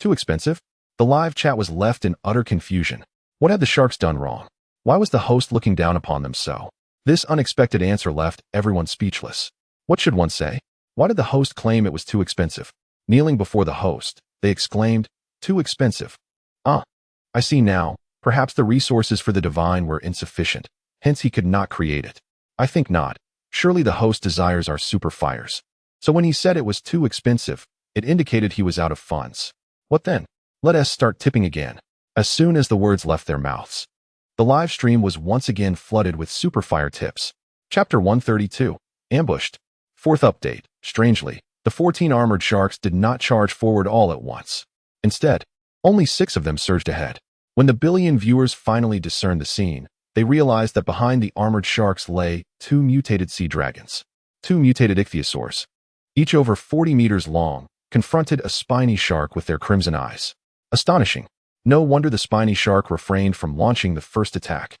too expensive? The live chat was left in utter confusion. What had the sharks done wrong? Why was the host looking down upon them so? This unexpected answer left everyone speechless. What should one say? Why did the host claim it was too expensive? Kneeling before the host, they exclaimed, too expensive. I see now. Perhaps the resources for the divine were insufficient, hence he could not create it. I think not. Surely the host desires our super fires. So when he said it was too expensive, it indicated he was out of funds. What then? Let us start tipping again. As soon as the words left their mouths, the live stream was once again flooded with superfire tips. Chapter 132. Ambushed. Fourth update. Strangely, the 14 armored sharks did not charge forward all at once. Instead, only 6 of them surged ahead. When the billion viewers finally discerned the scene, they realized that behind the armored sharks lay 2 mutated sea dragons. 2 mutated ichthyosaurs, each over 40 meters long, confronted a spiny shark with their crimson eyes. Astonishing. No wonder the spiny shark refrained from launching the first attack.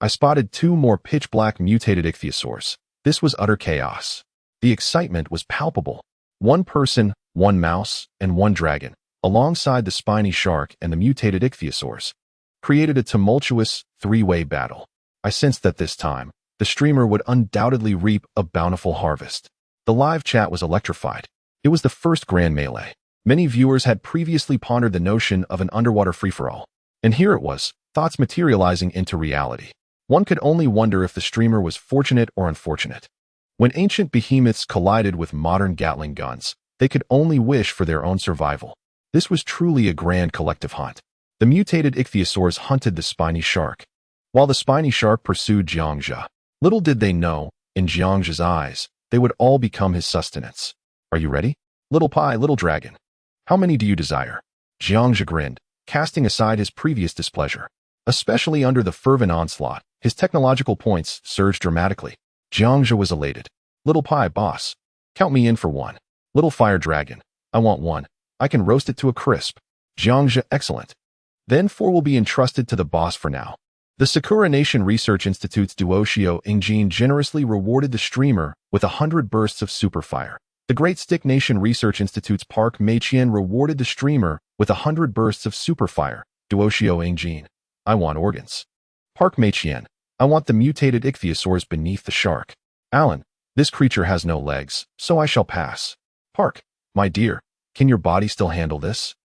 I spotted 2 more pitch-black mutated ichthyosaurs. This was utter chaos. The excitement was palpable. 1 person, 1 mouse, and 1 dragon, alongside the spiny shark and the mutated ichthyosaurs, created a tumultuous 3-way battle. I sensed that this time, the streamer would undoubtedly reap a bountiful harvest. The live chat was electrified. It was the first grand melee. Many viewers had previously pondered the notion of an underwater free-for-all. And here it was, thoughts materializing into reality. One could only wonder if the streamer was fortunate or unfortunate. When ancient behemoths collided with modern Gatling guns, they could only wish for their own survival. This was truly a grand collective hunt. The mutated ichthyosaurs hunted the spiny shark, while the spiny shark pursued Jiangzhu. Little did they know, in Jiangzhu's eyes, they would all become his sustenance. Are you ready? Little Pai, little dragon. How many do you desire? Jiangzhu grinned, casting aside his previous displeasure. Especially under the fervent onslaught, his technological points surged dramatically. Jiangzhu was elated. Little Pai, boss. Count me in for 1. Little fire dragon. I want 1. I can roast it to a crisp. Jiangzhu, excellent. Then 4 will be entrusted to the boss for now. The Sakura Nation Research Institute's Duoshio Ingjin generously rewarded the streamer with 100 bursts of superfire. The Great Stick Nation Research Institute's Park Meiqian rewarded the streamer with 100 bursts of superfire. Duoshio Ingjin, I want organs. Park Meiqian, I want the mutated ichthyosaurs beneath the shark. Alan, this creature has no legs, so I shall pass. Park, my dear, can your body still handle this?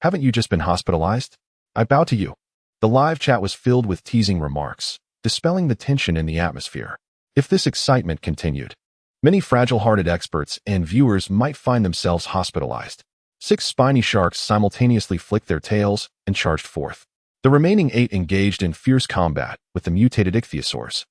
Haven't you just been hospitalized? I bow to you. The live chat was filled with teasing remarks, dispelling the tension in the atmosphere. If this excitement continued, many fragile-hearted experts and viewers might find themselves hospitalized. 6 spiny sharks simultaneously flicked their tails and charged forth. The remaining 8 engaged in fierce combat with the mutated ichthyosaurs.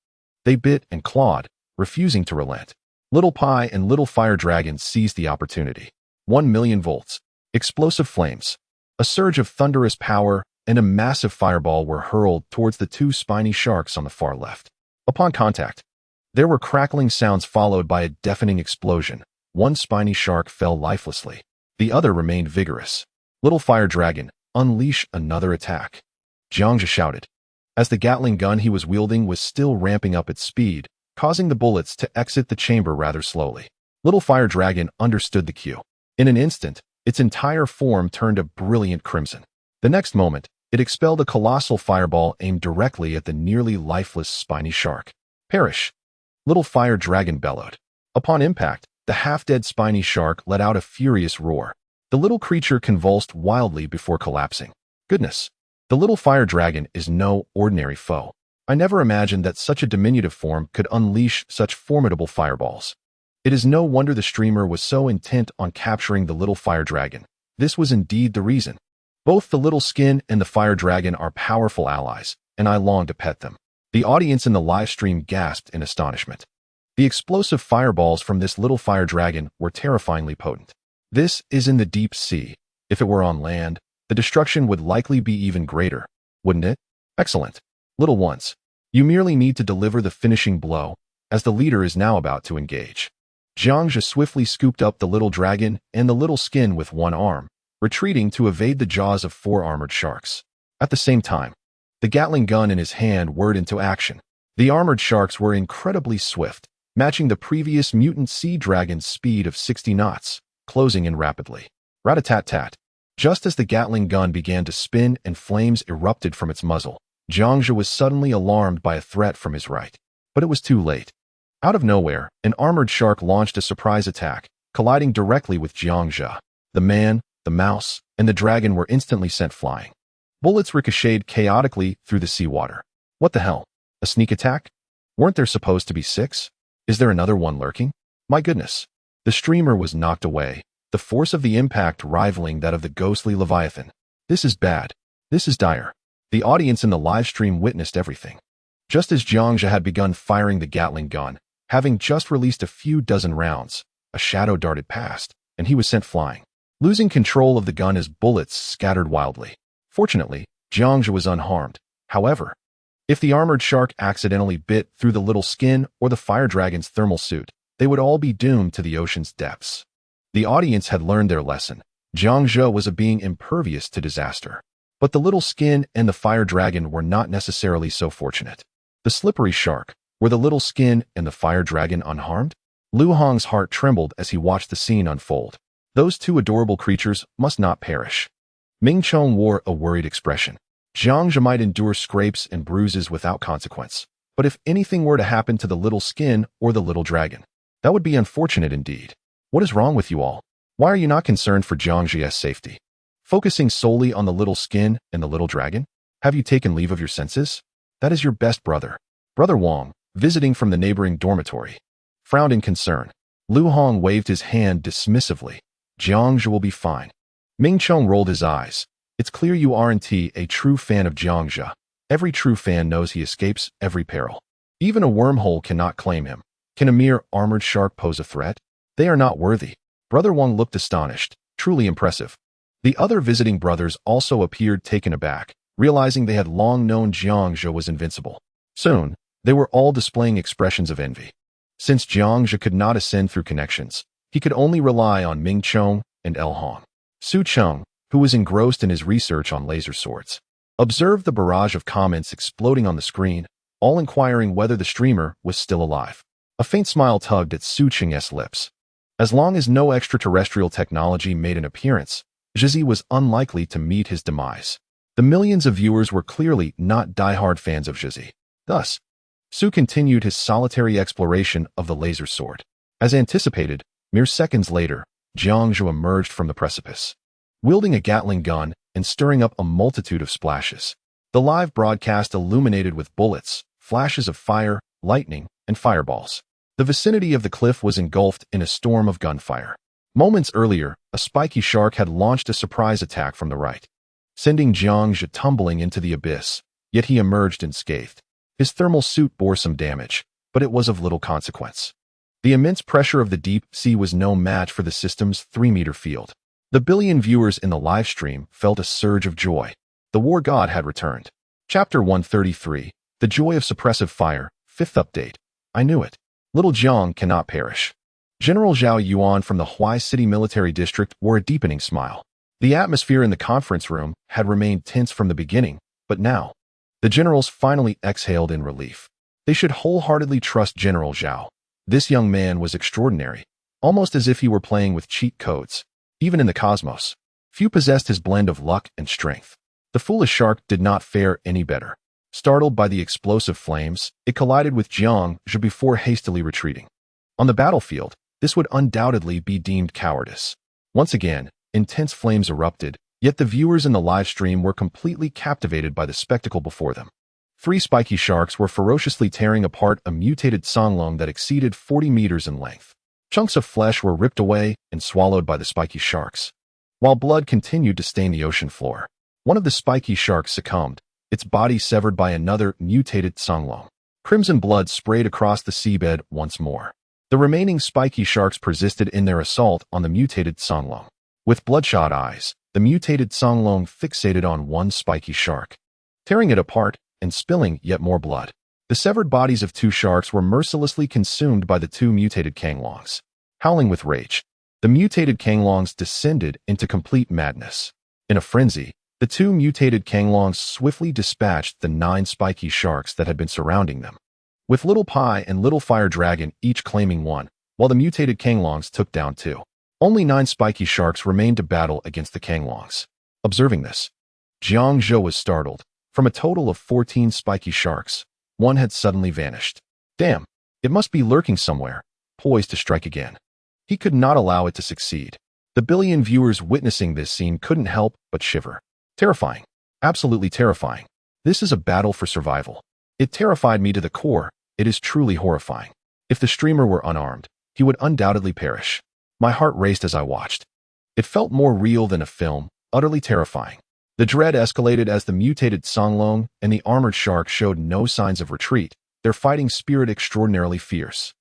They bit and clawed, refusing to relent. Little Pie and Little Fire Dragon seized the opportunity. 1,000,000 volts. Explosive flames. A surge of thunderous power and a massive fireball were hurled towards the 2 spiny sharks on the far left. Upon contact, there were crackling sounds followed by a deafening explosion. 1 spiny shark fell lifelessly. The other remained vigorous. Little Fire Dragon, unleash another attack. Jiangzhe shouted, as the Gatling gun he was wielding was still ramping up its speed, causing the bullets to exit the chamber rather slowly. Little Fire Dragon understood the cue. In an instant, its entire form turned a brilliant crimson. The next moment, it expelled a colossal fireball aimed directly at the nearly lifeless spiny shark. Perish! Little Fire Dragon bellowed. Upon impact, the half-dead spiny shark let out a furious roar. The little creature convulsed wildly before collapsing. Goodness! The Little Fire Dragon is no ordinary foe. I never imagined that such a diminutive form could unleash such formidable fireballs. It is no wonder the streamer was so intent on capturing the Little Fire Dragon. This was indeed the reason. Both the Little Skin and the Fire Dragon are powerful allies, and I long to pet them. The audience in the live stream gasped in astonishment. The explosive fireballs from this Little Fire Dragon were terrifyingly potent. This is in the deep sea. If it were on land, the destruction would likely be even greater, wouldn't it? Excellent. Little ones, you merely need to deliver the finishing blow, as the leader is now about to engage. Jiangzhe swiftly scooped up the Little Dragon and the Little Skin with one arm, retreating to evade the jaws of 4 armored sharks. At the same time, the Gatling gun in his hand whirred into action. The armored sharks were incredibly swift, matching the previous mutant sea dragon's speed of 60 knots, closing in rapidly. Rat-a-tat-tat. Just as the Gatling gun began to spin and flames erupted from its muzzle, Jiangzhe was suddenly alarmed by a threat from his right. But it was too late. Out of nowhere, an armored shark launched a surprise attack, colliding directly with Jiangzhe. The man, the mouse, and the dragon were instantly sent flying. Bullets ricocheted chaotically through the seawater. What the hell? A sneak attack? Weren't there supposed to be 6? Is there another one lurking? My goodness. The streamer was knocked away, the force of the impact rivaling that of the ghostly Leviathan. This is bad. This is dire. The audience in the live stream witnessed everything. Just as Jiangzhe had begun firing the Gatling gun, having just released a few dozen rounds, a shadow darted past, and he was sent flying, losing control of the gun as bullets scattered wildly. Fortunately, Jiangzhe was unharmed. However, if the armored shark accidentally bit through the Little Skin or the Fire Dragon's thermal suit, they would all be doomed to the ocean's depths. The audience had learned their lesson. Jiangzhe was a being impervious to disaster. But the Little Skin and the Fire Dragon were not necessarily so fortunate. The slippery shark, were the Little Skin and the Fire Dragon unharmed? Lu Hong's heart trembled as he watched the scene unfold. Those 2 adorable creatures must not perish. Ming Chong wore a worried expression. Jiangzhe might endure scrapes and bruises without consequence, but if anything were to happen to the Little Skin or the Little Dragon, that would be unfortunate indeed. What is wrong with you all? Why are you not concerned for Jiangzhe's safety? Focusing solely on the Little Skin and the Little Dragon? Have you taken leave of your senses? That is your best brother. Brother Wang, visiting from the neighboring dormitory, frowned in concern. Lu Hong waved his hand dismissively. Jiangzhe will be fine. Ming Chong rolled his eyes. It's clear you aren't a true fan of Jiangzhe. Every true fan knows he escapes every peril. Even a wormhole cannot claim him. Can a mere armored shark pose a threat? They are not worthy. Brother Wang looked astonished, truly impressive. The other visiting brothers also appeared taken aback, realizing they had long known Jiangzhe was invincible. Soon, they were all displaying expressions of envy. Since Jiangzhe could not ascend through connections, he could only rely on Ming Chong and El Hong. Su Cheng, who was engrossed in his research on laser swords, observed the barrage of comments exploding on the screen, all inquiring whether the streamer was still alive. A faint smile tugged at Su Cheng's lips. As long as no extraterrestrial technology made an appearance, Zhizi was unlikely to meet his demise. The millions of viewers were clearly not die-hard fans of Zhizi. Thus, Su continued his solitary exploration of the laser sword. As anticipated, mere seconds later, Jiangzhe emerged from the precipice. Wielding a Gatling gun and stirring up a multitude of splashes. The live broadcast illuminated with bullets, flashes of fire, lightning, and fireballs. The vicinity of the cliff was engulfed in a storm of gunfire. Moments earlier, a spiky shark had launched a surprise attack from the right, sending Jiang Zhe tumbling into the abyss, yet he emerged unscathed. His thermal suit bore some damage, but it was of little consequence. The immense pressure of the deep sea was no match for the system's 3-meter field. The billion viewers in the live stream felt a surge of joy. The war god had returned. Chapter 133, The Joy of Suppressive Fire, 5th Update. I knew it. Little Jiang cannot perish. General Zhao Yuan from the Huai City Military District wore a deepening smile. The atmosphere in the conference room had remained tense from the beginning, but now, the generals finally exhaled in relief. They should wholeheartedly trust General Zhao. This young man was extraordinary, almost as if he were playing with cheat codes. Even in the cosmos, few possessed his blend of luck and strength. The foolish shark did not fare any better. Startled by the explosive flames, it collided with Jiang Zhe before hastily retreating. On the battlefield, this would undoubtedly be deemed cowardice. Once again, intense flames erupted, yet the viewers in the live stream were completely captivated by the spectacle before them. 3 spiky sharks were ferociously tearing apart a mutated songlong that exceeded 40 meters in length. Chunks of flesh were ripped away and swallowed by the spiky sharks, while blood continued to stain the ocean floor. One of the spiky sharks succumbed, its body severed by another mutated songlong. Crimson blood sprayed across the seabed once more. The remaining spiky sharks persisted in their assault on the mutated songlong. With bloodshot eyes, the mutated songlong fixated on one spiky shark, tearing it apart and spilling yet more blood. The severed bodies of 2 sharks were mercilessly consumed by the 2 mutated kanglongs. Howling with rage, the mutated kanglongs descended into complete madness. In a frenzy, the 2 mutated kanglongs swiftly dispatched the 9 spiky sharks that had been surrounding them, with Little Pai and Little Fire Dragon each claiming 1, while the mutated kanglongs took down 2. Only 9 spiky sharks remained to battle against the kanglongs. Observing this, Jiang Zhe was startled. From a total of 14 spiky sharks, 1 had suddenly vanished. Damn, it must be lurking somewhere, poised to strike again. He could not allow it to succeed. The billion viewers witnessing this scene couldn't help but shiver. Terrifying. Absolutely terrifying. This is a battle for survival. It terrified me to the core. It is truly horrifying. If the streamer were unarmed, he would undoubtedly perish. My heart raced as I watched. It felt more real than a film, utterly terrifying. The dread escalated as the mutated songlong and the armored shark showed no signs of retreat, their fighting spirit extraordinarily fierce.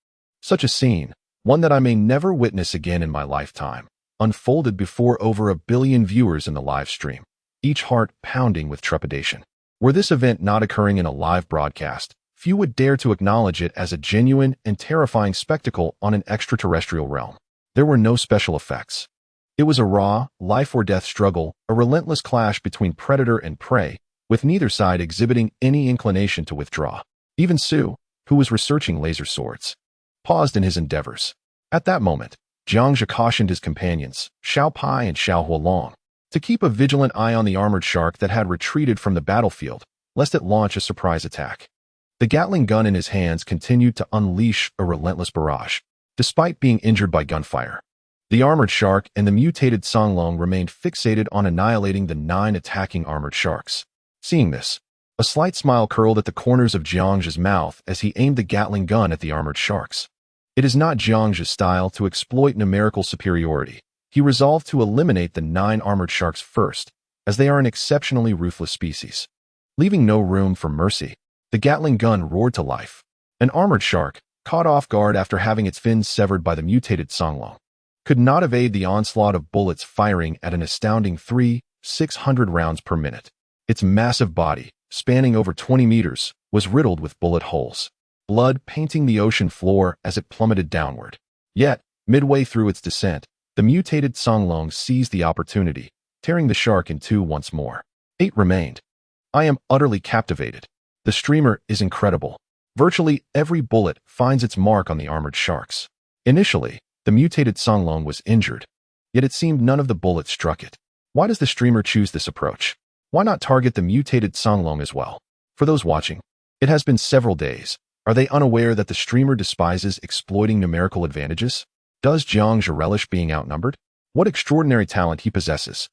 Such a scene, one that I may never witness again in my lifetime, unfolded before over 1 billion viewers in the live stream, each heart pounding with trepidation. Were this event not occurring in a live broadcast, few would dare to acknowledge it as a genuine and terrifying spectacle on an extraterrestrial realm. There were no special effects. It was a raw, life-or-death struggle, a relentless clash between predator and prey, with neither side exhibiting any inclination to withdraw. Even Su, who was researching laser swords, paused in his endeavors. At that moment, Jiang Zhe cautioned his companions, Xiao Pai and Xiao Huolong, to keep a vigilant eye on the armored shark that had retreated from the battlefield, lest it launch a surprise attack. The Gatling gun in his hands continued to unleash a relentless barrage, despite being injured by gunfire. The armored shark and the mutated songlong remained fixated on annihilating the 9 attacking armored sharks. Seeing this, a slight smile curled at the corners of Jiang Zhe's mouth as he aimed the Gatling gun at the armored sharks. It is not Jiang Zhe's style to exploit numerical superiority. He resolved to eliminate the 9 armored sharks first, as they are an exceptionally ruthless species. Leaving no room for mercy, the Gatling gun roared to life. An armored shark, caught off guard after having its fins severed by the mutated songlong, could not evade the onslaught of bullets firing at an astounding 600 rounds per minute. Its massive body, spanning over 20 meters, was riddled with bullet holes, blood painting the ocean floor as it plummeted downward. Yet, midway through its descent, the mutated songlong seized the opportunity, tearing the shark in 2 once more. 8 remained. I am utterly captivated. The streamer is incredible. Virtually every bullet finds its mark on the armored sharks. Initially, the mutated songlong was injured, yet it seemed none of the bullets struck it. Why does the streamer choose this approach? Why not target the mutated songlong as well? For those watching, it has been several days. Are they unaware that the streamer despises exploiting numerical advantages? Does Jiang Zhe relish being outnumbered? What extraordinary talent he possesses.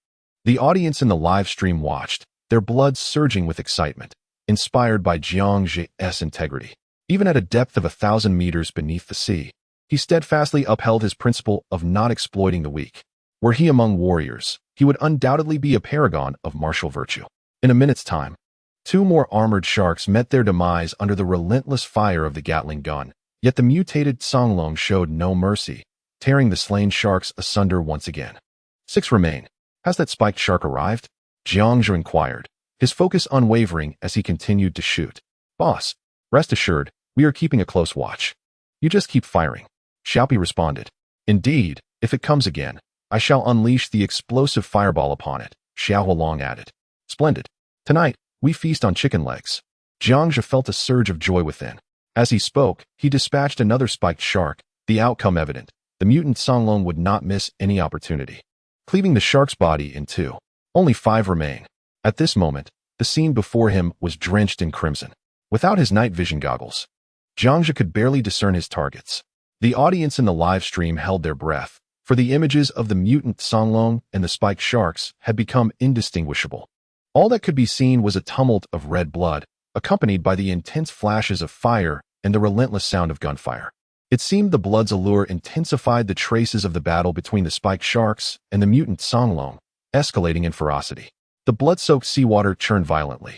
The audience in the live stream watched, their blood surging with excitement, inspired by Jiang Zhe's integrity. Even at a depth of 1,000 meters beneath the sea, he steadfastly upheld his principle of not exploiting the weak. Were he among warriors, he would undoubtedly be a paragon of martial virtue. In a minute's time, 2 more armored sharks met their demise under the relentless fire of the Gatling gun, yet the mutated Songlong showed no mercy, tearing the slain sharks asunder once again. 6 remain. Has that spiked shark arrived? Jiang Zhe inquired, his focus unwavering as he continued to shoot. Boss, rest assured, we are keeping a close watch. You just keep firing. Xiaopi responded. Indeed, if it comes again, I shall unleash the explosive fireball upon it, Xiao Hualong added. Splendid. Tonight, we feast on chicken legs. Jiang Zhe felt a surge of joy within. As he spoke, he dispatched another spiked shark, the outcome evident. The mutant Songlong would not miss any opportunity, cleaving the shark's body in 2. Only 5 remain. At this moment, the scene before him was drenched in crimson. Without his night vision goggles, Jiang Zhe could barely discern his targets. The audience in the live stream held their breath, for the images of the mutant Songlong and the spiked sharks had become indistinguishable. All that could be seen was a tumult of red blood, accompanied by the intense flashes of fire and the relentless sound of gunfire. It seemed the blood's allure intensified the traces of the battle between the spiked sharks and the mutant Songlong, escalating in ferocity. The blood-soaked seawater churned violently,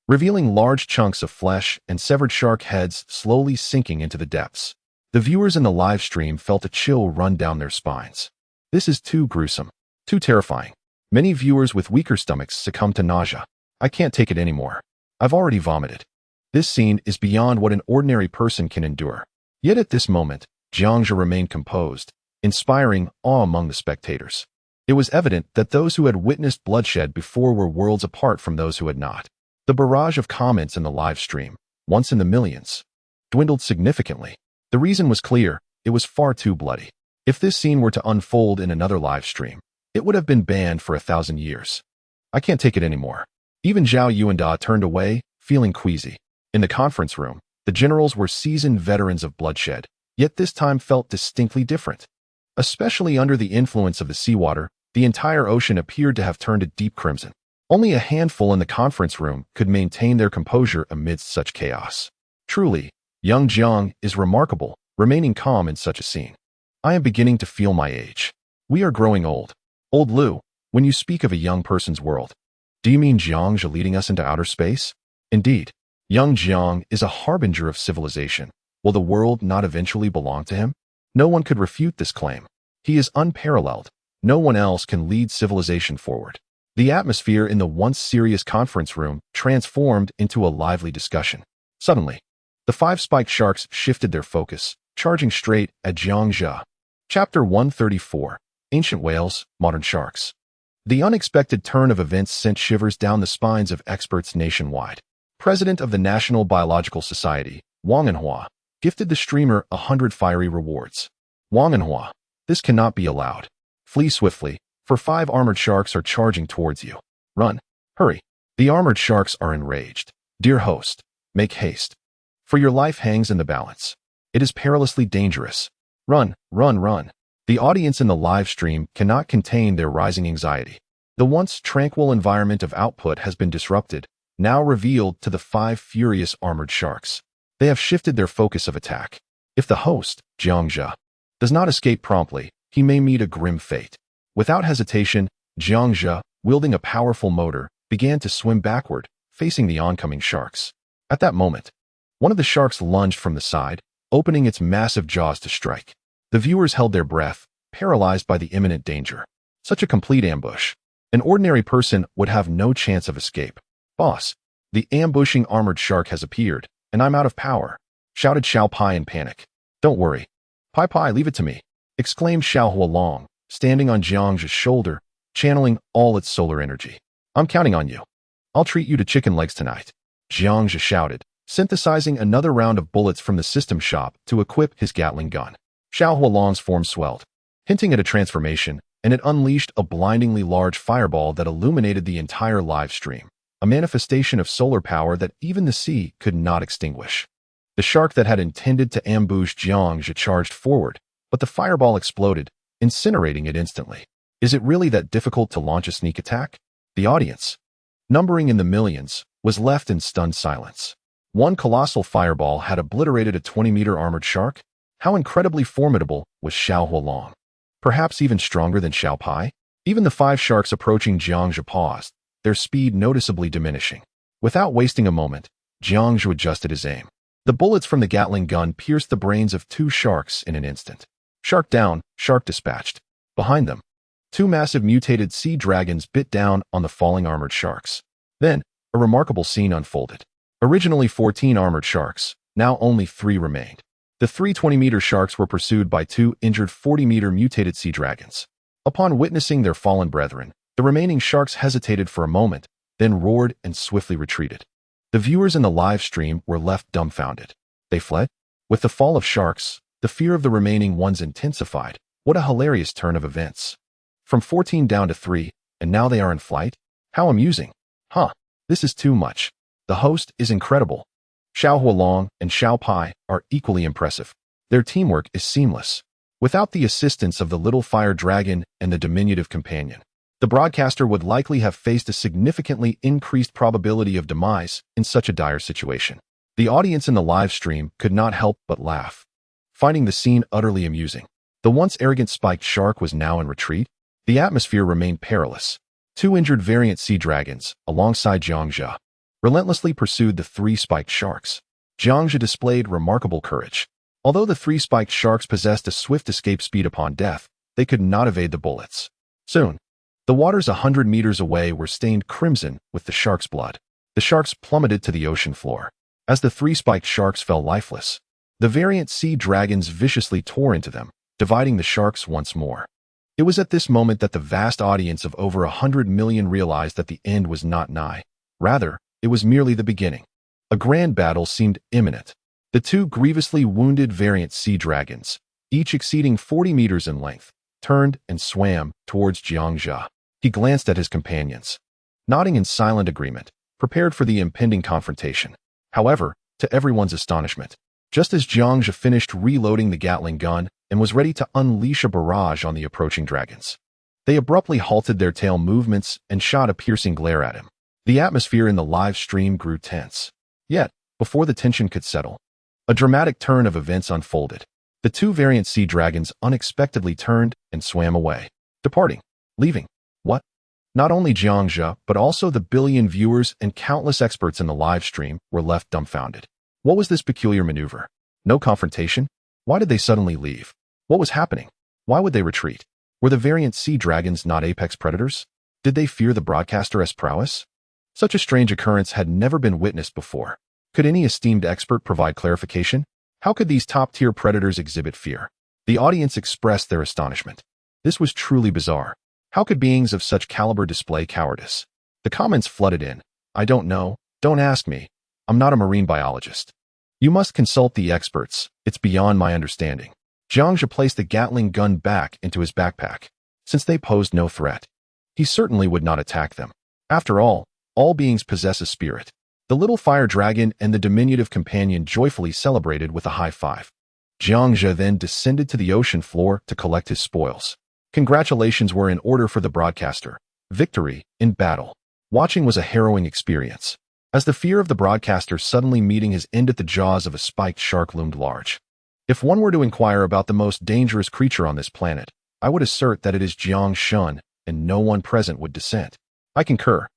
revealing large chunks of flesh and severed shark heads slowly sinking into the depths. The viewers in the live stream felt a chill run down their spines. This is too gruesome, too terrifying. Many viewers with weaker stomachs succumbed to nausea. I can't take it anymore. I've already vomited. This scene is beyond what an ordinary person can endure. Yet at this moment, Jiang Zhe remained composed, inspiring awe among the spectators. It was evident that those who had witnessed bloodshed before were worlds apart from those who had not. The barrage of comments in the live stream, once in the millions, dwindled significantly. The reason was clear: it was far too bloody. If this scene were to unfold in another live stream, it would have been banned for 1,000 years. I can't take it anymore. Even Zhao Yuanda turned away, feeling queasy. In the conference room, the generals were seasoned veterans of bloodshed, yet this time felt distinctly different. Especially under the influence of the seawater, the entire ocean appeared to have turned a deep crimson. Only a handful in the conference room could maintain their composure amidst such chaos. Truly, young Jiang is remarkable, remaining calm in such a scene. I am beginning to feel my age. We are growing old. Old Lu, when you speak of a young person's world, do you mean Jiang Zhe leading us into outer space? Indeed, young Jiang is a harbinger of civilization. Will the world not eventually belong to him? No one could refute this claim. He is unparalleled. No one else can lead civilization forward. The atmosphere in the once serious conference room transformed into a lively discussion. Suddenly, the 5 spiked sharks shifted their focus, charging straight at Jiang Zhe. Chapter 134. Ancient Whales, Modern Sharks. The unexpected turn of events sent shivers down the spines of experts nationwide. President of the National Biological Society, Wang Enhua, gifted the streamer 100 fiery rewards. Wang Enhua, this cannot be allowed. Flee swiftly, for 5 armored sharks are charging towards you. Run. Hurry. The armored sharks are enraged. Dear host, make haste. For your life hangs in the balance. It is perilously dangerous. Run, run, run. The audience in the live stream cannot contain their rising anxiety. The once tranquil environment of output has been disrupted, now revealed to the 5 furious armored sharks. They have shifted their focus of attack. If the host, Jiang Zhe, does not escape promptly, he may meet a grim fate. Without hesitation, Jiang Zhe, wielding a powerful motor, began to swim backward, facing the oncoming sharks. At that moment, one of the sharks lunged from the side, opening its massive jaws to strike. The viewers held their breath, paralyzed by the imminent danger. Such a complete ambush. An ordinary person would have no chance of escape. Boss, the ambushing armored shark has appeared, and I'm out of power, shouted Xiao Pai in panic. Don't worry. Pai Pai, leave it to me, exclaimed Xiao Hualong, standing on Jiang Zhe's shoulder, channeling all its solar energy. I'm counting on you. I'll treat you to chicken legs tonight, Jiang Zhe shouted, synthesizing another round of bullets from the system shop to equip his Gatling gun. Xiao Hualong's form swelled, hinting at a transformation, and it unleashed a blindingly large fireball that illuminated the entire live stream, a manifestation of solar power that even the sea could not extinguish. The shark that had intended to ambush Jiang Zhe charged forward, but the fireball exploded, incinerating it instantly. Is it really that difficult to launch a sneak attack? The audience, numbering in the millions, was left in stunned silence. One colossal fireball had obliterated a 20-meter armored shark. How incredibly formidable was Xiao Hualong? Perhaps even stronger than Xiao Pai? Even the 5 sharks approaching Jiangzhe paused, their speed noticeably diminishing. Without wasting a moment, Jiangzhe adjusted his aim. The bullets from the Gatling gun pierced the brains of 2 sharks in an instant. Shark down, shark dispatched. Behind them, 2 massive mutated sea dragons bit down on the falling armored sharks. Then, a remarkable scene unfolded. Originally 14 armored sharks, now only 3 remained. The 3 20-meter sharks were pursued by 2 injured 40-meter mutated sea dragons. Upon witnessing their fallen brethren, the remaining sharks hesitated for a moment, then roared and swiftly retreated. The viewers in the live stream were left dumbfounded. They fled? With the fall of sharks, the fear of the remaining ones intensified. What a hilarious turn of events. From 14 down to 3, and now they are in flight? How amusing. This is too much. The host is incredible. Xiao Hualong and Xiao Pai are equally impressive. Their teamwork is seamless. Without the assistance of the little fire dragon and the diminutive companion, the broadcaster would likely have faced a significantly increased probability of demise in such a dire situation. The audience in the live stream could not help but laugh, finding the scene utterly amusing. The once arrogant spiked shark was now in retreat. The atmosphere remained perilous. 2 injured variant sea dragons, alongside Jiangzhe, relentlessly pursued the 3 spiked sharks. Jiangzhe displayed remarkable courage. Although the 3 spiked sharks possessed a swift escape speed upon death, they could not evade the bullets. Soon, the waters 100 meters away were stained crimson with the sharks' blood. The sharks plummeted to the ocean floor. As the 3 spiked sharks fell lifeless, the variant sea dragons viciously tore into them, dividing the sharks once more. It was at this moment that the vast audience of over 100 million realized that the end was not nigh. Rather, it was merely the beginning. A grand battle seemed imminent. The 2 grievously wounded variant sea dragons, each exceeding 40 meters in length, turned and swam towards Jiangzhe. He glanced at his companions, nodding in silent agreement, prepared for the impending confrontation. However, to everyone's astonishment, just as Jiangzhe finished reloading the Gatling gun and was ready to unleash a barrage on the approaching dragons, they abruptly halted their tail movements and shot a piercing glare at him. The atmosphere in the live stream grew tense. Yet, before the tension could settle, a dramatic turn of events unfolded. The 2 variant sea dragons unexpectedly turned and swam away, departing, leaving. What? Not only Jiangzhe, but also the billion viewers and countless experts in the live stream were left dumbfounded. What was this peculiar maneuver? No confrontation? Why did they suddenly leave? What was happening? Why would they retreat? Were the variant sea dragons not apex predators? Did they fear the broadcaster's prowess? Such a strange occurrence had never been witnessed before. Could any esteemed expert provide clarification? How could these top-tier predators exhibit fear? The audience expressed their astonishment. This was truly bizarre. How could beings of such caliber display cowardice? The comments flooded in. I don't know. Don't ask me. I'm not a marine biologist. You must consult the experts. It's beyond my understanding. Jiangzhe placed the Gatling gun back into his backpack. Since they posed no threat, he certainly would not attack them. After all beings possess a spirit. The little fire dragon and the diminutive companion joyfully celebrated with a high five. Jiangzhe then descended to the ocean floor to collect his spoils. Congratulations were in order for the broadcaster. Victory in battle. Watching was a harrowing experience, as the fear of the broadcaster suddenly meeting his end at the jaws of a spiked shark loomed large. If one were to inquire about the most dangerous creature on this planet, I would assert that it is Jiang Shun, and no one present would dissent. I concur.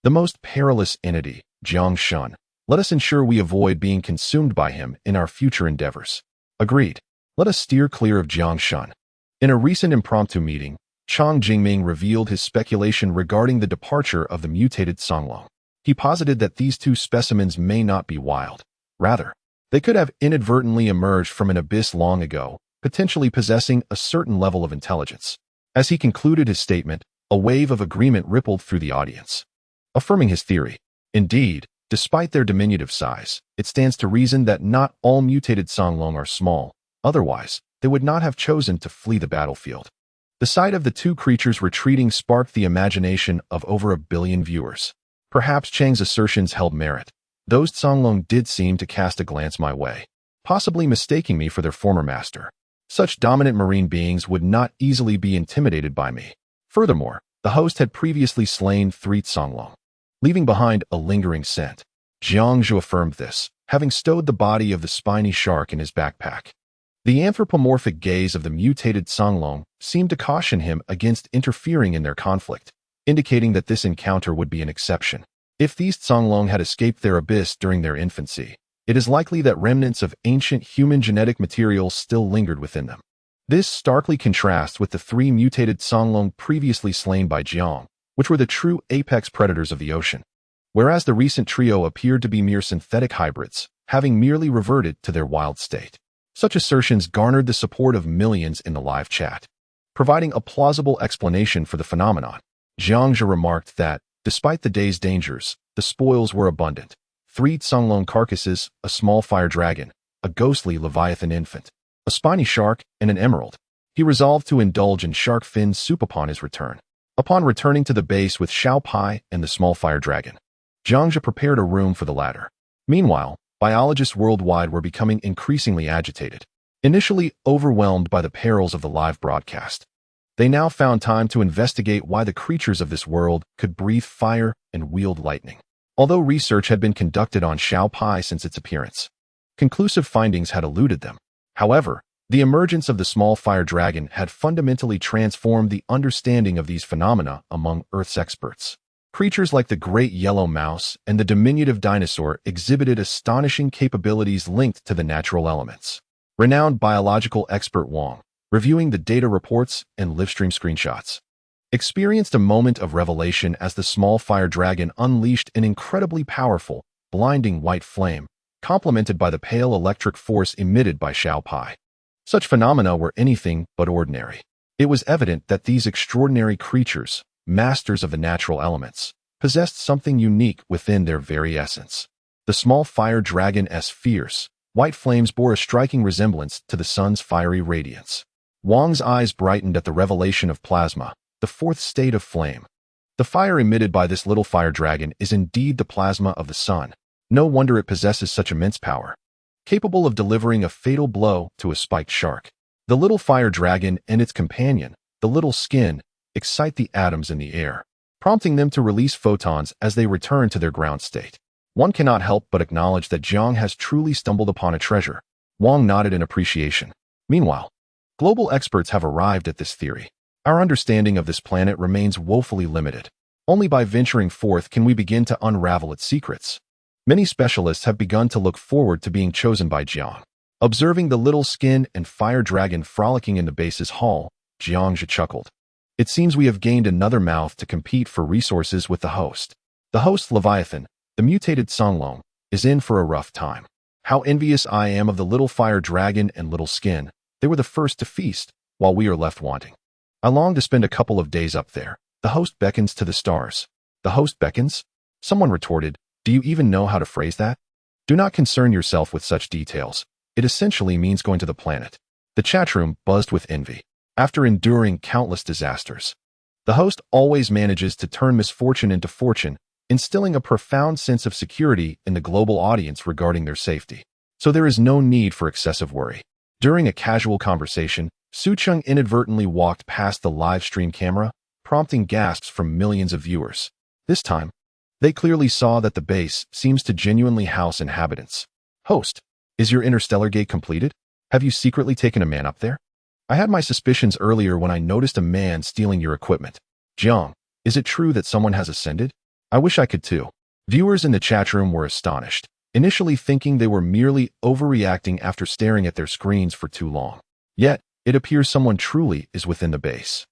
The most perilous entity, Jiang Shun. Let us ensure we avoid being consumed by him in our future endeavors. Agreed. Let us steer clear of Jiang Shun. In a recent impromptu meeting, Chang Jingming revealed his speculation regarding the departure of the mutated Songlong. He posited that these 2 specimens may not be wild. Rather, they could have inadvertently emerged from an abyss long ago, potentially possessing a certain level of intelligence. As he concluded his statement, a wave of agreement rippled through the audience, affirming his theory. Indeed, despite their diminutive size, it stands to reason that not all mutated Songlong are small. Otherwise, they would not have chosen to flee the battlefield. The sight of the 2 creatures retreating sparked the imagination of over 1 billion viewers. Perhaps Chang's assertions held merit. Those Songlong did seem to cast a glance my way, possibly mistaking me for their former master. Such dominant marine beings would not easily be intimidated by me. Furthermore, the host had previously slain 3 Songlong, leaving behind a lingering scent. Jiangzhu affirmed this, having stowed the body of the spiny shark in his backpack. The anthropomorphic gaze of the mutated Songlong seemed to caution him against interfering in their conflict, indicating that this encounter would be an exception. If these Songlong had escaped their abyss during their infancy, it is likely that remnants of ancient human genetic material still lingered within them. This starkly contrasts with the 3 mutated Songlong previously slain by Jiang, which were the true apex predators of the ocean, whereas the recent trio appeared to be mere synthetic hybrids, having merely reverted to their wild state. Such assertions garnered the support of millions in the live chat, providing a plausible explanation for the phenomenon. Jiangzhu remarked that, despite the day's dangers, the spoils were abundant. 3 Songlong carcasses, a small fire dragon, a ghostly leviathan infant, a spiny shark, and an emerald. He resolved to indulge in shark fin soup upon his return. Upon returning to the base with Xiao Pai and the small fire dragon, Jiangzhu prepared a room for the latter. Meanwhile, biologists worldwide were becoming increasingly agitated. Initially overwhelmed by the perils of the live broadcast, they now found time to investigate why the creatures of this world could breathe fire and wield lightning. Although research had been conducted on Xiao Pai since its appearance, conclusive findings had eluded them. However, the emergence of the small fire dragon had fundamentally transformed the understanding of these phenomena among Earth's experts. Creatures like the great yellow mouse and the diminutive dinosaur exhibited astonishing capabilities linked to the natural elements. Renowned biological expert Wang, reviewing the data reports and livestream screenshots, experienced a moment of revelation as the small fire dragon unleashed an incredibly powerful, blinding white flame, complemented by the pale electric force emitted by Xiao Pai. Such phenomena were anything but ordinary. It was evident that these extraordinary creatures, masters of the natural elements, possessed something unique within their very essence. The small fire dragon's fierce, white flames bore a striking resemblance to the sun's fiery radiance. Wang's eyes brightened at the revelation of plasma, the 4th state of flame. The fire emitted by this little fire dragon is indeed the plasma of the sun. No wonder it possesses such immense power, capable of delivering a fatal blow to a spiked shark. The little fire dragon and its companion, the little skin, excite the atoms in the air, prompting them to release photons as they return to their ground state. One cannot help but acknowledge that Jiang has truly stumbled upon a treasure. Wang nodded in appreciation. Meanwhile, global experts have arrived at this theory. Our understanding of this planet remains woefully limited. Only by venturing forth can we begin to unravel its secrets. Many specialists have begun to look forward to being chosen by Jiang. Observing the little skin and fire dragon frolicking in the base's hall, Jiangzhu chuckled. It seems we have gained another mouth to compete for resources with the host. The host Leviathan, the mutated Songlong, is in for a rough time. How envious I am of the little fire dragon and little skin. They were the first to feast, while we are left wanting. I long to spend a couple of days up there. The host beckons to the stars. The host beckons? Someone retorted, do you even know how to phrase that? Do not concern yourself with such details. It essentially means going to the planet. The chatroom buzzed with envy. After enduring countless disasters, the host always manages to turn misfortune into fortune, instilling a profound sense of security in the global audience regarding their safety. So there is no need for excessive worry. During a casual conversation, Su Cheng inadvertently walked past the live stream camera, prompting gasps from millions of viewers. This time, they clearly saw that the base seems to genuinely house inhabitants. Host, is your interstellar gate completed? Have you secretly taken a man up there? I had my suspicions earlier when I noticed a man stealing your equipment. Jiang, is it true that someone has ascended? I wish I could too. Viewers in the chatroom were astonished, initially thinking they were merely overreacting after staring at their screens for too long. Yet, it appears someone truly is within the base.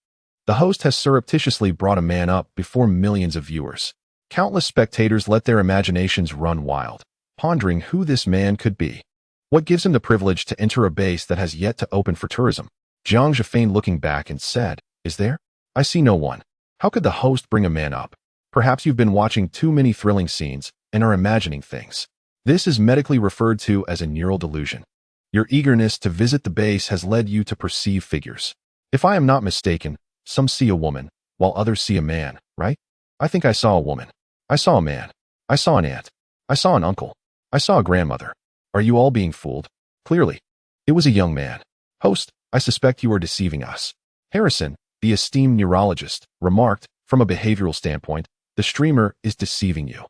The host has surreptitiously brought a man up before millions of viewers. Countless spectators let their imaginations run wild, pondering who this man could be. What gives him the privilege to enter a base that has yet to open for tourism? Jiangzhu feigned looking back and said, is there? I see no one. How could the host bring a man up? Perhaps you've been watching too many thrilling scenes and are imagining things. This is medically referred to as a neural delusion. Your eagerness to visit the base has led you to perceive figures. If I am not mistaken, some see a woman, while others see a man, right? I think I saw a woman. I saw a man. I saw an aunt. I saw an uncle. I saw a grandmother. Are you all being fooled? Clearly. It was a young man. Host, I suspect you are deceiving us. Harrison, the esteemed neurologist, remarked, from a behavioral standpoint, the streamer is deceiving you.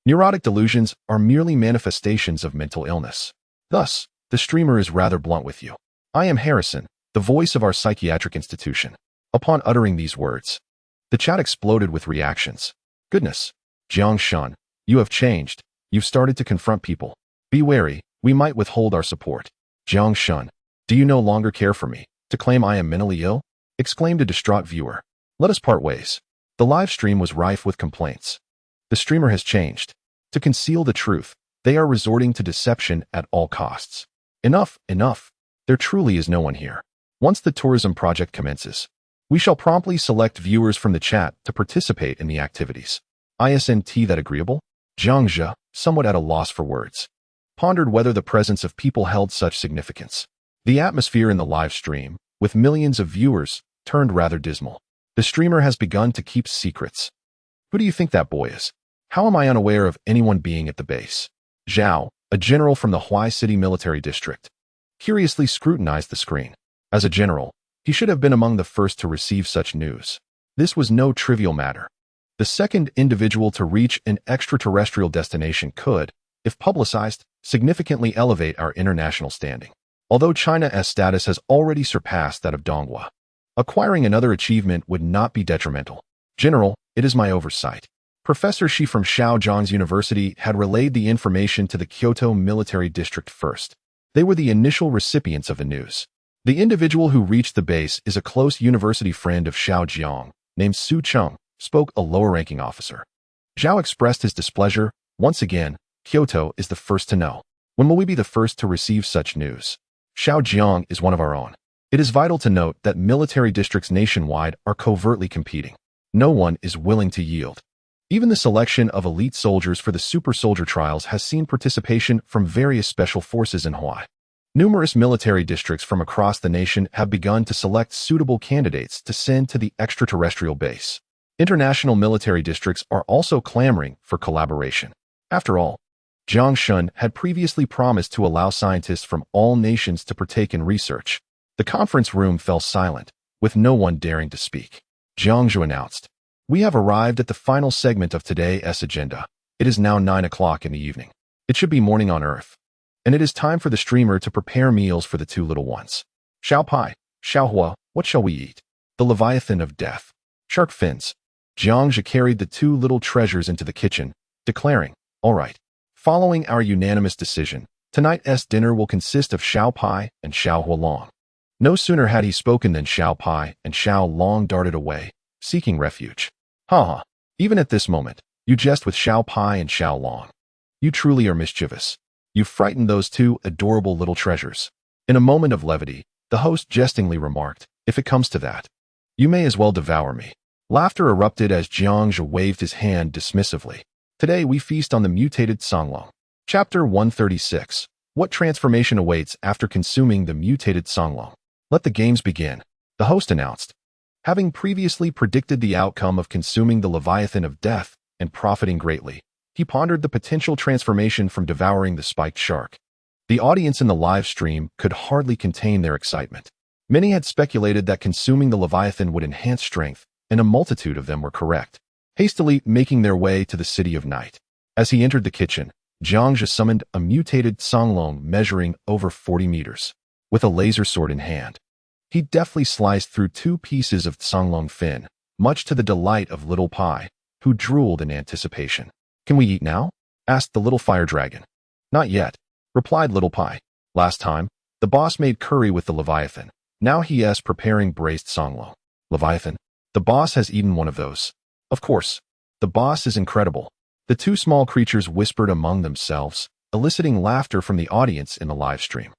Neurotic delusions are merely manifestations of mental illness. Thus, the streamer is rather blunt with you. I am Harrison, the voice of our psychiatric institution. Upon uttering these words, the chat exploded with reactions. Goodness, Jiang Shun, you have changed. You've started to confront people. Be wary, we might withhold our support. Jiang Shun, do you no longer care for me, to claim I am mentally ill? Exclaimed a distraught viewer. Let us part ways. The live stream was rife with complaints. The streamer has changed. To conceal the truth, they are resorting to deception at all costs. Enough, enough. There truly is no one here. Once the tourism project commences, we shall promptly select viewers from the chat to participate in the activities. Isn't that agreeable? Jiang Zhe, somewhat at a loss for words, pondered whether the presence of people held such significance. The atmosphere in the live stream, with millions of viewers, turned rather dismal. The streamer has begun to keep secrets. Who do you think that boy is? How am I unaware of anyone being at the base? Zhao, a general from the Huai City Military District, curiously scrutinized the screen. As a general, he should have been among the first to receive such news. This was no trivial matter. The second individual to reach an extraterrestrial destination could, if publicized, significantly elevate our international standing. Although China's status has already surpassed that of Donghua, acquiring another achievement would not be detrimental. General, it is my oversight. Professor Shi from Shaozhang's University had relayed the information to the Kyoto Military District first. They were the initial recipients of the news. The individual who reached the base is a close university friend of Xiao Jiang, named Su Cheng, spoke a lower-ranking officer. Zhao expressed his displeasure. Once again, Kyoto is the first to know. When will we be the first to receive such news? Xiao Jiang is one of our own. It is vital to note that military districts nationwide are covertly competing. No one is willing to yield. Even the selection of elite soldiers for the super soldier trials has seen participation from various special forces in Hawaii. Numerous military districts from across the nation have begun to select suitable candidates to send to the extraterrestrial base. International military districts are also clamoring for collaboration. After all, Jiang Shun had previously promised to allow scientists from all nations to partake in research. The conference room fell silent, with no one daring to speak. Jiang Zhu announced, "We have arrived at the final segment of today's agenda. It is now 9 o'clock in the evening. It should be morning on Earth. And it is time for the streamer to prepare meals for the two little ones. Xiao Pai, Xiao Hua, what shall we eat? The Leviathan of Death. Shark fins." Jiang Zhe carried the two little treasures into the kitchen, declaring, "All right. Following our unanimous decision, tonight's dinner will consist of Xiao Pai and Xiao Hua Long." No sooner had he spoken than Xiao Pai and Xiao Long darted away, seeking refuge. "Ha! Even at this moment, you jest with Xiao Pai and Xiao Long. You truly are mischievous. You frightened those two adorable little treasures." In a moment of levity, the host jestingly remarked, "If it comes to that, you may as well devour me." Laughter erupted as Jiang Zhe waved his hand dismissively. Today we feast on the mutated Songlong. Chapter 136. What transformation awaits after consuming the mutated Songlong? Let the games begin, the host announced. Having previously predicted the outcome of consuming the Leviathan of Death and profiting greatly, he pondered the potential transformation from devouring the spiked shark. The audience in the live stream could hardly contain their excitement. Many had speculated that consuming the Leviathan would enhance strength, and a multitude of them were correct, hastily making their way to the City of Night. As he entered the kitchen, Jiang Zhe summoned a mutated Songlong measuring over 40 meters. With a laser sword in hand, he deftly sliced through 2 pieces of Songlong fin, much to the delight of Little Pai, who drooled in anticipation. "Can we eat now?" asked the little fire dragon. "Not yet," replied Little Pai. "Last time, the boss made curry with the Leviathan. Now he is preparing braised Songlong." "Leviathan? The boss has eaten one of those." "Of course. The boss is incredible." The two small creatures whispered among themselves, eliciting laughter from the audience in the live stream.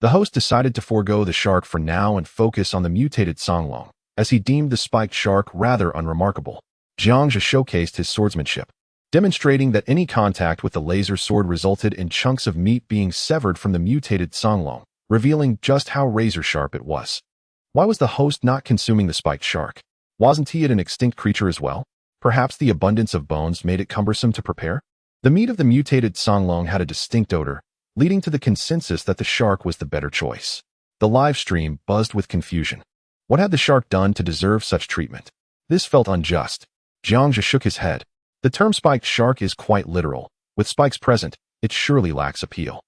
The host decided to forego the shark for now and focus on the mutated Songlong, as he deemed the spiked shark rather unremarkable. Jiang Zhe showcased his swordsmanship, demonstrating that any contact with the laser sword resulted in chunks of meat being severed from the mutated Songlong, revealing just how razor-sharp it was. Why was the host not consuming the spiked shark? Wasn't he an extinct creature as well? Perhaps the abundance of bones made it cumbersome to prepare? The meat of the mutated Songlong had a distinct odor, leading to the consensus that the shark was the better choice. The live stream buzzed with confusion. What had the shark done to deserve such treatment? This felt unjust. Jiangzhe shook his head. The term spiked shark is quite literal. With spikes present, it surely lacks appeal.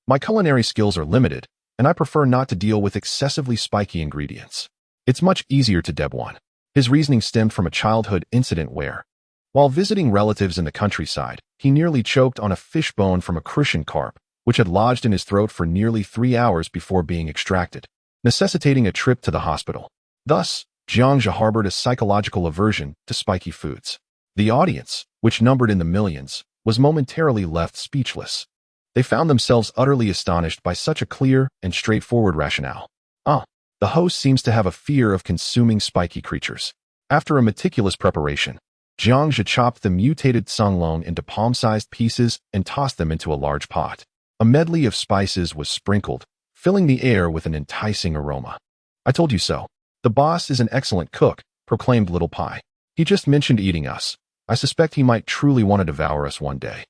My culinary skills are limited, and I prefer not to deal with excessively spiky ingredients. It's much easier to deb one. His reasoning stemmed from a childhood incident where, while visiting relatives in the countryside, he nearly choked on a fish bone from a crucian carp, which had lodged in his throat for nearly 3 hours before being extracted, necessitating a trip to the hospital. Thus, Jiangzhe harbored a psychological aversion to spiky foods. The audience, which numbered in the millions, was momentarily left speechless. They found themselves utterly astonished by such a clear and straightforward rationale. The host seems to have a fear of consuming spiky creatures. After a meticulous preparation, Jiangzhe chopped the mutated songlong into palm-sized pieces and tossed them into a large pot. A medley of spices was sprinkled, filling the air with an enticing aroma. I told you so. The boss is an excellent cook, proclaimed Little Pie. He just mentioned eating us. I suspect he might truly want to devour us one day,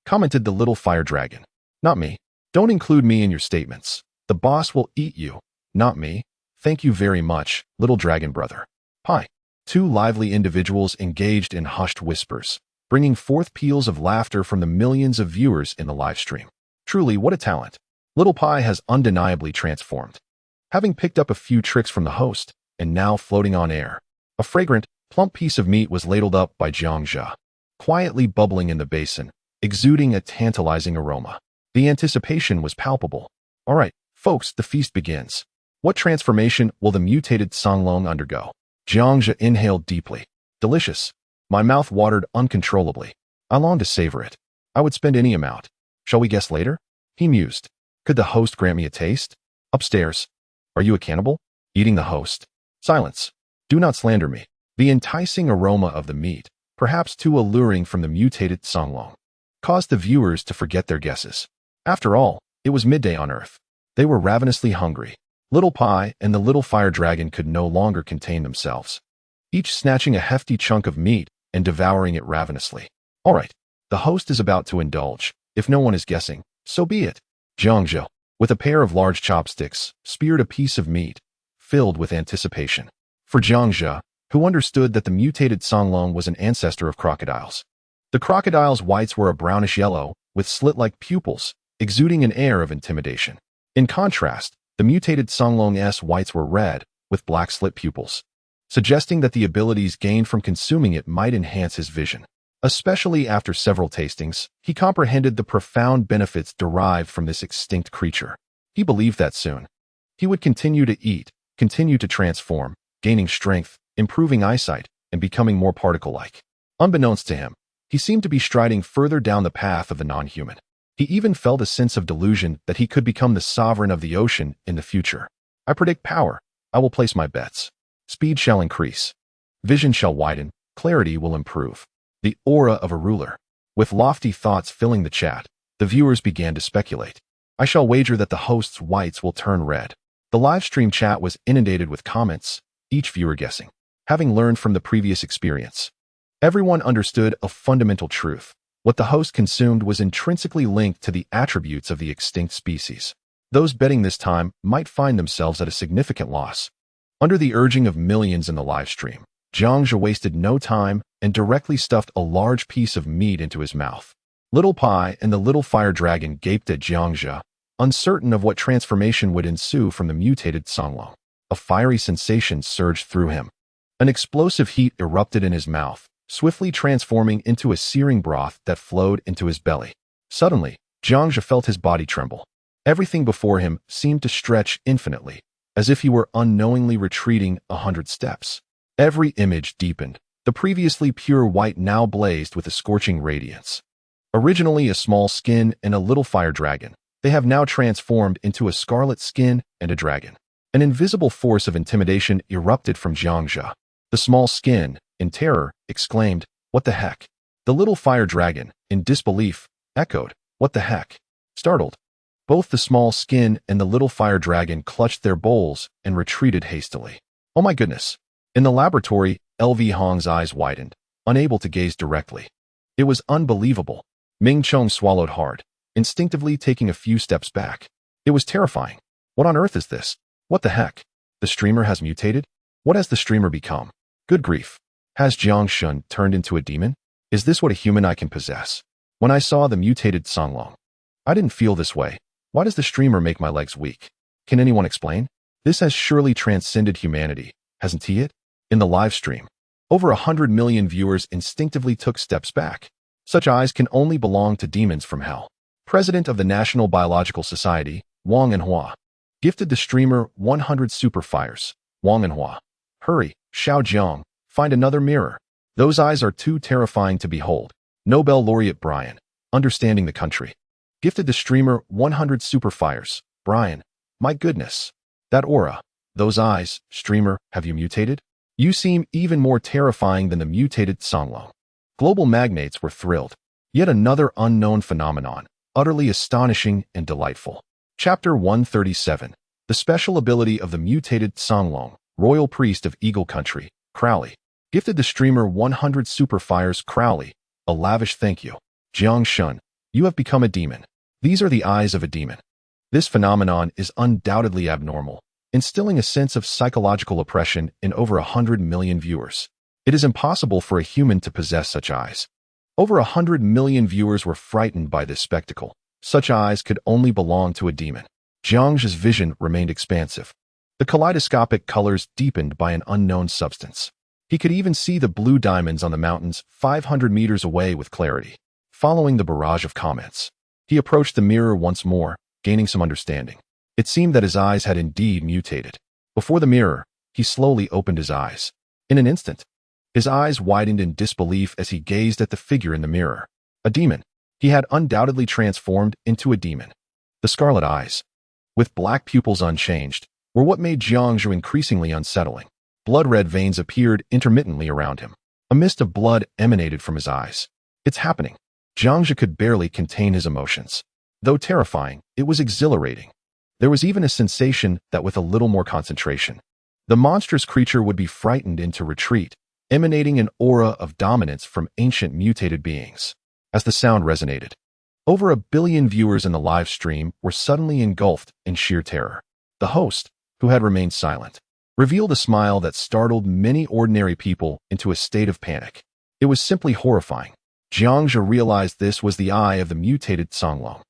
commented the little fire dragon. Not me. Don't include me in your statements. The boss will eat you, not me. Thank you very much, little dragon brother. Pie. Two lively individuals engaged in hushed whispers, bringing forth peals of laughter from the millions of viewers in the live stream. Truly, what a talent. Little Pie has undeniably transformed. Having picked up a few tricks from the host, and now floating on air, a fragrant, plump piece of meat was ladled up by Jiangzhe, quietly bubbling in the basin, exuding a tantalizing aroma. The anticipation was palpable. All right, folks, the feast begins. What transformation will the mutated songlong undergo? Jiangzhe inhaled deeply. Delicious. My mouth watered uncontrollably. I longed to savor it. I would spend any amount. Shall we guess later? He mused. Could the host grant me a taste? Upstairs. Are you a cannibal? Eating the host. Silence. Do not slander me. The enticing aroma of the meat, perhaps too alluring from the mutated songlong, caused the viewers to forget their guesses. After all, it was midday on Earth. They were ravenously hungry. Little Pie and the little fire dragon could no longer contain themselves, each snatching a hefty chunk of meat and devouring it ravenously. All right, the host is about to indulge. If no one is guessing, so be it. Jiangzhe, with a pair of large chopsticks, speared a piece of meat, filled with anticipation. For Jiangzhe, who understood that the mutated songlong was an ancestor of crocodiles. The crocodile's whites were a brownish yellow, with slit-like pupils, exuding an air of intimidation. In contrast, the mutated songlong's whites were red, with black slit pupils, suggesting that the abilities gained from consuming it might enhance his vision. Especially after several tastings, he comprehended the profound benefits derived from this extinct creature. He believed that soon he would continue to eat, continue to transform, gaining strength, improving eyesight, and becoming more particle-like. Unbeknownst to him, he seemed to be striding further down the path of the non-human. He even felt a sense of delusion that he could become the sovereign of the ocean in the future. I predict power. I will place my bets. Speed shall increase. Vision shall widen. Clarity will improve. The aura of a ruler. With lofty thoughts filling the chat, the viewers began to speculate. I shall wager that the host's whites will turn red. The live stream chat was inundated with comments, each viewer guessing, having learned from the previous experience. Everyone understood a fundamental truth. What the host consumed was intrinsically linked to the attributes of the extinct species. Those betting this time might find themselves at a significant loss. Under the urging of millions in the live stream, Jiangzhe wasted no time and directly stuffed a large piece of meat into his mouth. Little Pie and the little fire dragon gaped at Jiangzhe, uncertain of what transformation would ensue from the mutated songlong. A fiery sensation surged through him. An explosive heat erupted in his mouth, swiftly transforming into a searing broth that flowed into his belly. Suddenly, Jiangzhe felt his body tremble. Everything before him seemed to stretch infinitely, as if he were unknowingly retreating 100 steps. Every image deepened. The previously pure white now blazed with a scorching radiance. Originally a small skin and a little fire dragon, they have now transformed into a scarlet skin and a dragon. An invisible force of intimidation erupted from Jiangzhe. The small skin, in terror, exclaimed, "What the heck?" The little fire dragon, in disbelief, echoed, "What the heck?" Startled, both the small skin and the little fire dragon clutched their bowls and retreated hastily. Oh my goodness. In the laboratory, LV Hong's eyes widened, unable to gaze directly. It was unbelievable. Ming Chong swallowed hard, instinctively taking a few steps back. It was terrifying. What on earth is this? What the heck? The streamer has mutated? What has the streamer become? Good grief. Has Jiang Shun turned into a demon? Is this what a human I can possess? When I saw the mutated Songlong, I didn't feel this way. Why does the streamer make my legs weak? Can anyone explain? This has surely transcended humanity, hasn't he it? In the live stream, over 100 million viewers instinctively took steps back. Such eyes can only belong to demons from hell. President of the National Biological Society, Wang Enhua, gifted the streamer 100 super fires. Wang Enhua. Hurry, Xiao Jiang, find another mirror. Those eyes are too terrifying to behold. Nobel laureate Brian, understanding the country, gifted the streamer 100 super fires. Brian, my goodness. That aura, those eyes, streamer, have you mutated? You seem even more terrifying than the mutated Songlong. Global magnates were thrilled. Yet another unknown phenomenon, utterly astonishing and delightful. Chapter 137. The special ability of the mutated Songlong, royal priest of Eagle Country, Crowley, gifted the streamer 100 super fires. Crowley, a lavish thank you. Jiang Shun, you have become a demon. These are the eyes of a demon. This phenomenon is undoubtedly abnormal, instilling a sense of psychological oppression in over 100 million viewers. It is impossible for a human to possess such eyes. Over 100 million viewers were frightened by this spectacle. Such eyes could only belong to a demon. Jiang's vision remained expansive. The kaleidoscopic colors deepened by an unknown substance. He could even see the blue diamonds on the mountains 500 meters away with clarity. Following the barrage of comments, he approached the mirror once more, gaining some understanding. It seemed that his eyes had indeed mutated. Before the mirror, he slowly opened his eyes. In an instant, his eyes widened in disbelief as he gazed at the figure in the mirror. A demon. He had undoubtedly transformed into a demon. The scarlet eyes, with black pupils unchanged, were what made Jiangzhu increasingly unsettling. Blood-red veins appeared intermittently around him. A mist of blood emanated from his eyes. It's happening. Jiangzhu could barely contain his emotions. Though terrifying, it was exhilarating. There was even a sensation that with a little more concentration, the monstrous creature would be frightened into retreat, emanating an aura of dominance from ancient mutated beings. As the sound resonated, over 1 billion viewers in the live stream were suddenly engulfed in sheer terror. The host, who had remained silent, revealed a smile that startled many ordinary people into a state of panic. It was simply horrifying. Jiangzhu realized this was the eye of the mutated Songlong.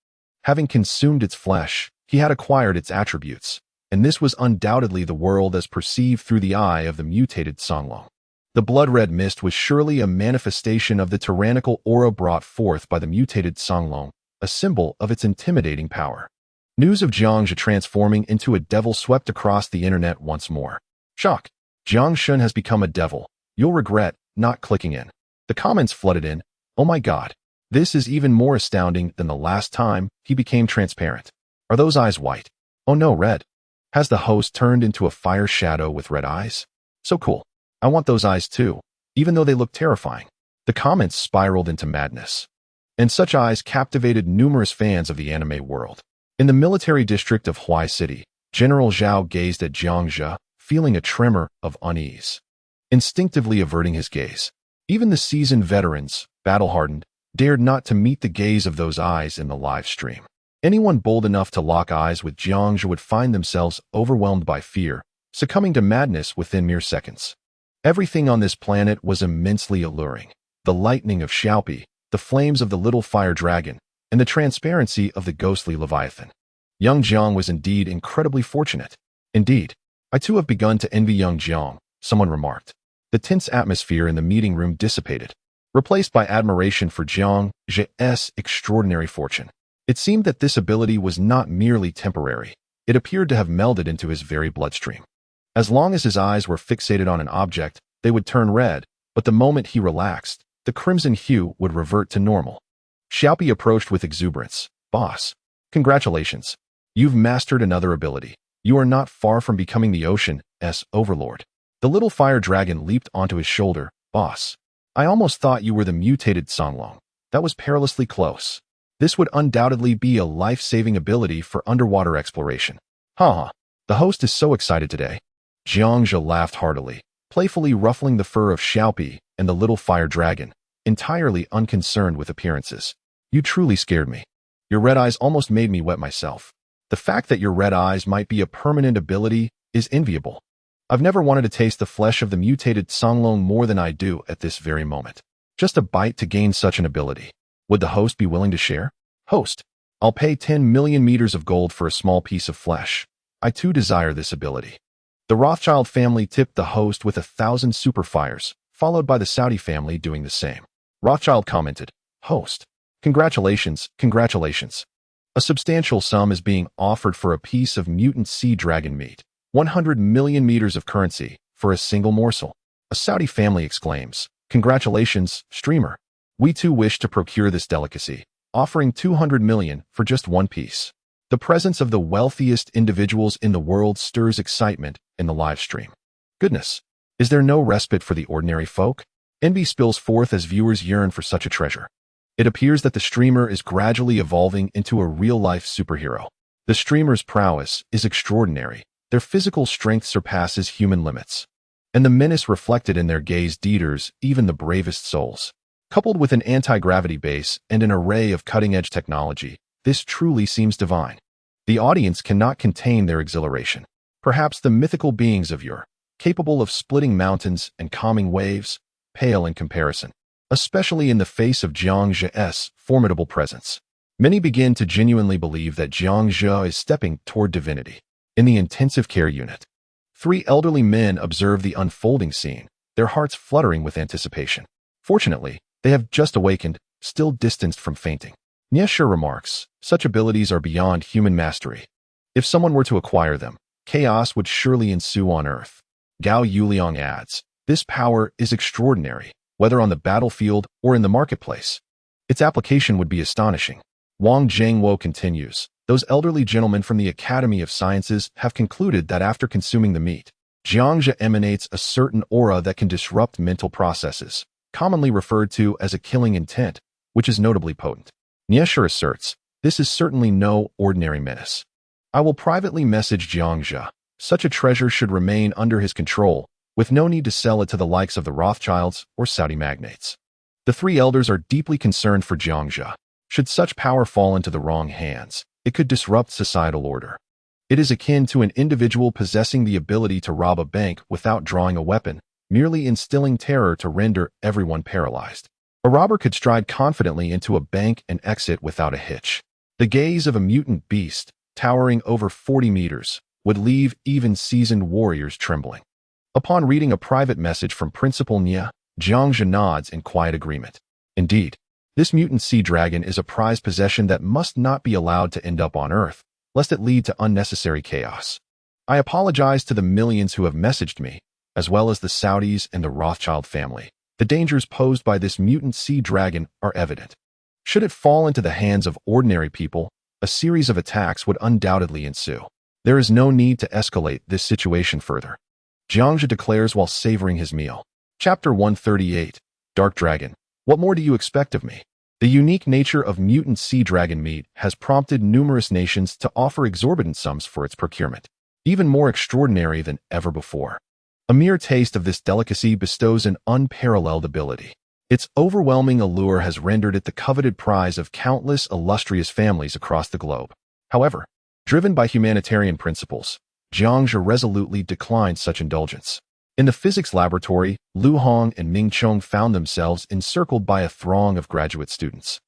Having consumed its flesh, he had acquired its attributes, and this was undoubtedly the world as perceived through the eye of the mutated Songlong. The blood-red mist was surely a manifestation of the tyrannical aura brought forth by the mutated Songlong, a symbol of its intimidating power. News of Jiangzhu transforming into a devil swept across the internet once more. Shock! Jiang Shun has become a devil. You'll regret not clicking in. The comments flooded in. Oh my god. This is even more astounding than the last time he became transparent. Are those eyes white? Oh no, red. Has the host turned into a fire shadow with red eyes? So cool. I want those eyes too, even though they look terrifying. The comments spiraled into madness. And such eyes captivated numerous fans of the anime world. In the military district of Huai City, General Zhao gazed at Jiangzhu, feeling a tremor of unease, instinctively averting his gaze. Even the seasoned veterans, battle-hardened, dared not to meet the gaze of those eyes in the live stream. Anyone bold enough to lock eyes with Jiangzhu would find themselves overwhelmed by fear, succumbing to madness within mere seconds. Everything on this planet was immensely alluring. The lightning of Xiaopi, the flames of the little fire dragon, and the transparency of the ghostly Leviathan. Young Jiang was indeed incredibly fortunate. Indeed, I too have begun to envy young Jiang, someone remarked. The tense atmosphere in the meeting room dissipated, replaced by admiration for Jiang Zhe's extraordinary fortune. It seemed that this ability was not merely temporary. It appeared to have melded into his very bloodstream. As long as his eyes were fixated on an object, they would turn red, but the moment he relaxed, the crimson hue would revert to normal. Xiaopi approached with exuberance. Boss, congratulations. You've mastered another ability. You are not far from becoming the ocean's overlord. The little fire dragon leaped onto his shoulder. Boss, I almost thought you were the mutated Songlong. That was perilously close. This would undoubtedly be a life-saving ability for underwater exploration. Haha, the host is so excited today. Jiangzhu laughed heartily, playfully ruffling the fur of Xiaopi and the little fire dragon, entirely unconcerned with appearances. You truly scared me. Your red eyes almost made me wet myself. The fact that your red eyes might be a permanent ability is enviable. I've never wanted to taste the flesh of the mutated Songlong more than I do at this very moment. Just a bite to gain such an ability. Would the host be willing to share? Host, I'll pay 10 million meters of gold for a small piece of flesh. I too desire this ability. The Rothschild family tipped the host with 1,000 superfires, followed by the Saudi family doing the same. Rothschild commented, Host, congratulations, congratulations. A substantial sum is being offered for a piece of mutant sea dragon meat. 100 million meters of currency for a single morsel. A Saudi family exclaims, Congratulations, streamer. We too wish to procure this delicacy, offering 200 million for just one piece. The presence of the wealthiest individuals in the world stirs excitement in the live stream. Goodness, is there no respite for the ordinary folk? Envy spills forth as viewers yearn for such a treasure. It appears that the streamer is gradually evolving into a real-life superhero. The streamer's prowess is extraordinary. Their physical strength surpasses human limits. And the menace reflected in their gaze deters even the bravest souls. Coupled with an anti-gravity base and an array of cutting-edge technology, this truly seems divine. The audience cannot contain their exhilaration. Perhaps the mythical beings of yore, capable of splitting mountains and calming waves, pale in comparison, especially in the face of Jiang Zhe's formidable presence. Many begin to genuinely believe that Jiang Zhe is stepping toward divinity. In the intensive care unit, 3 elderly men observe the unfolding scene, their hearts fluttering with anticipation. Fortunately, they have just awakened, still distanced from fainting. Niesha remarks, such abilities are beyond human mastery. If someone were to acquire them, chaos would surely ensue on Earth. Gao Yuliang adds, this power is extraordinary, whether on the battlefield or in the marketplace. Its application would be astonishing. Wang Zhengwo continues, those elderly gentlemen from the Academy of Sciences have concluded that after consuming the meat, Jiangzhe emanates a certain aura that can disrupt mental processes, commonly referred to as a killing intent, which is notably potent. Niesher asserts, this is certainly no ordinary menace. I will privately message Jiangzhe. Such a treasure should remain under his control, with no need to sell it to the likes of the Rothschilds or Saudi magnates. The 3 elders are deeply concerned for Jiangzhe. Should such power fall into the wrong hands, it could disrupt societal order. It is akin to an individual possessing the ability to rob a bank without drawing a weapon, merely instilling terror to render everyone paralyzed. A robber could stride confidently into a bank and exit without a hitch. The gaze of a mutant beast, towering over 40 meters, would leave even seasoned warriors trembling. Upon reading a private message from Principal Nia, Jiangzhe nods in quiet agreement. Indeed, this mutant sea dragon is a prized possession that must not be allowed to end up on Earth, lest it lead to unnecessary chaos. I apologize to the millions who have messaged me, as well as the Saudis and the Rothschild family. The dangers posed by this mutant sea dragon are evident. Should it fall into the hands of ordinary people, a series of attacks would undoubtedly ensue. There is no need to escalate this situation further. Jiangzhe declares while savoring his meal. Chapter 138, Dark Dragon. What more do you expect of me? The unique nature of mutant sea dragon meat has prompted numerous nations to offer exorbitant sums for its procurement, even more extraordinary than ever before. A mere taste of this delicacy bestows an unparalleled ability. Its overwhelming allure has rendered it the coveted prize of countless illustrious families across the globe. However, driven by humanitarian principles, Jiangzhe resolutely declined such indulgence. In the physics laboratory, Lu Hong and Ming Chong found themselves encircled by a throng of graduate students,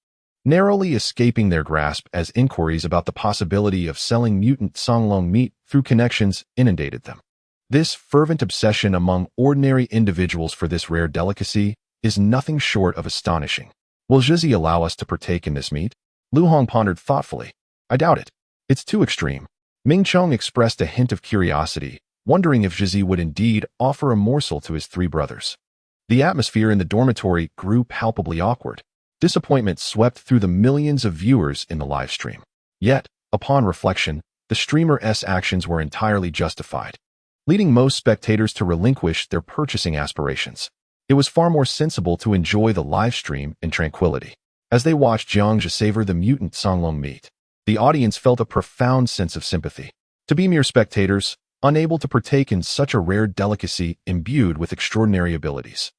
narrowly escaping their grasp as inquiries about the possibility of selling mutant Songlong meat through connections inundated them. This fervent obsession among ordinary individuals for this rare delicacy is nothing short of astonishing. Will Zhizi allow us to partake in this meat? Lu Hong pondered thoughtfully. I doubt it. It's too extreme. Ming Chong expressed a hint of curiosity, wondering if Zhizi would indeed offer a morsel to his 3 brothers. The atmosphere in the dormitory grew palpably awkward. Disappointment swept through the millions of viewers in the live stream. Yet, upon reflection, the streamer's actions were entirely justified, leading most spectators to relinquish their purchasing aspirations. It was far more sensible to enjoy the live stream in tranquility. As they watched Jiangzhe savor the mutant Songlong meat, the audience felt a profound sense of sympathy. To be mere spectators, unable to partake in such a rare delicacy imbued with extraordinary abilities,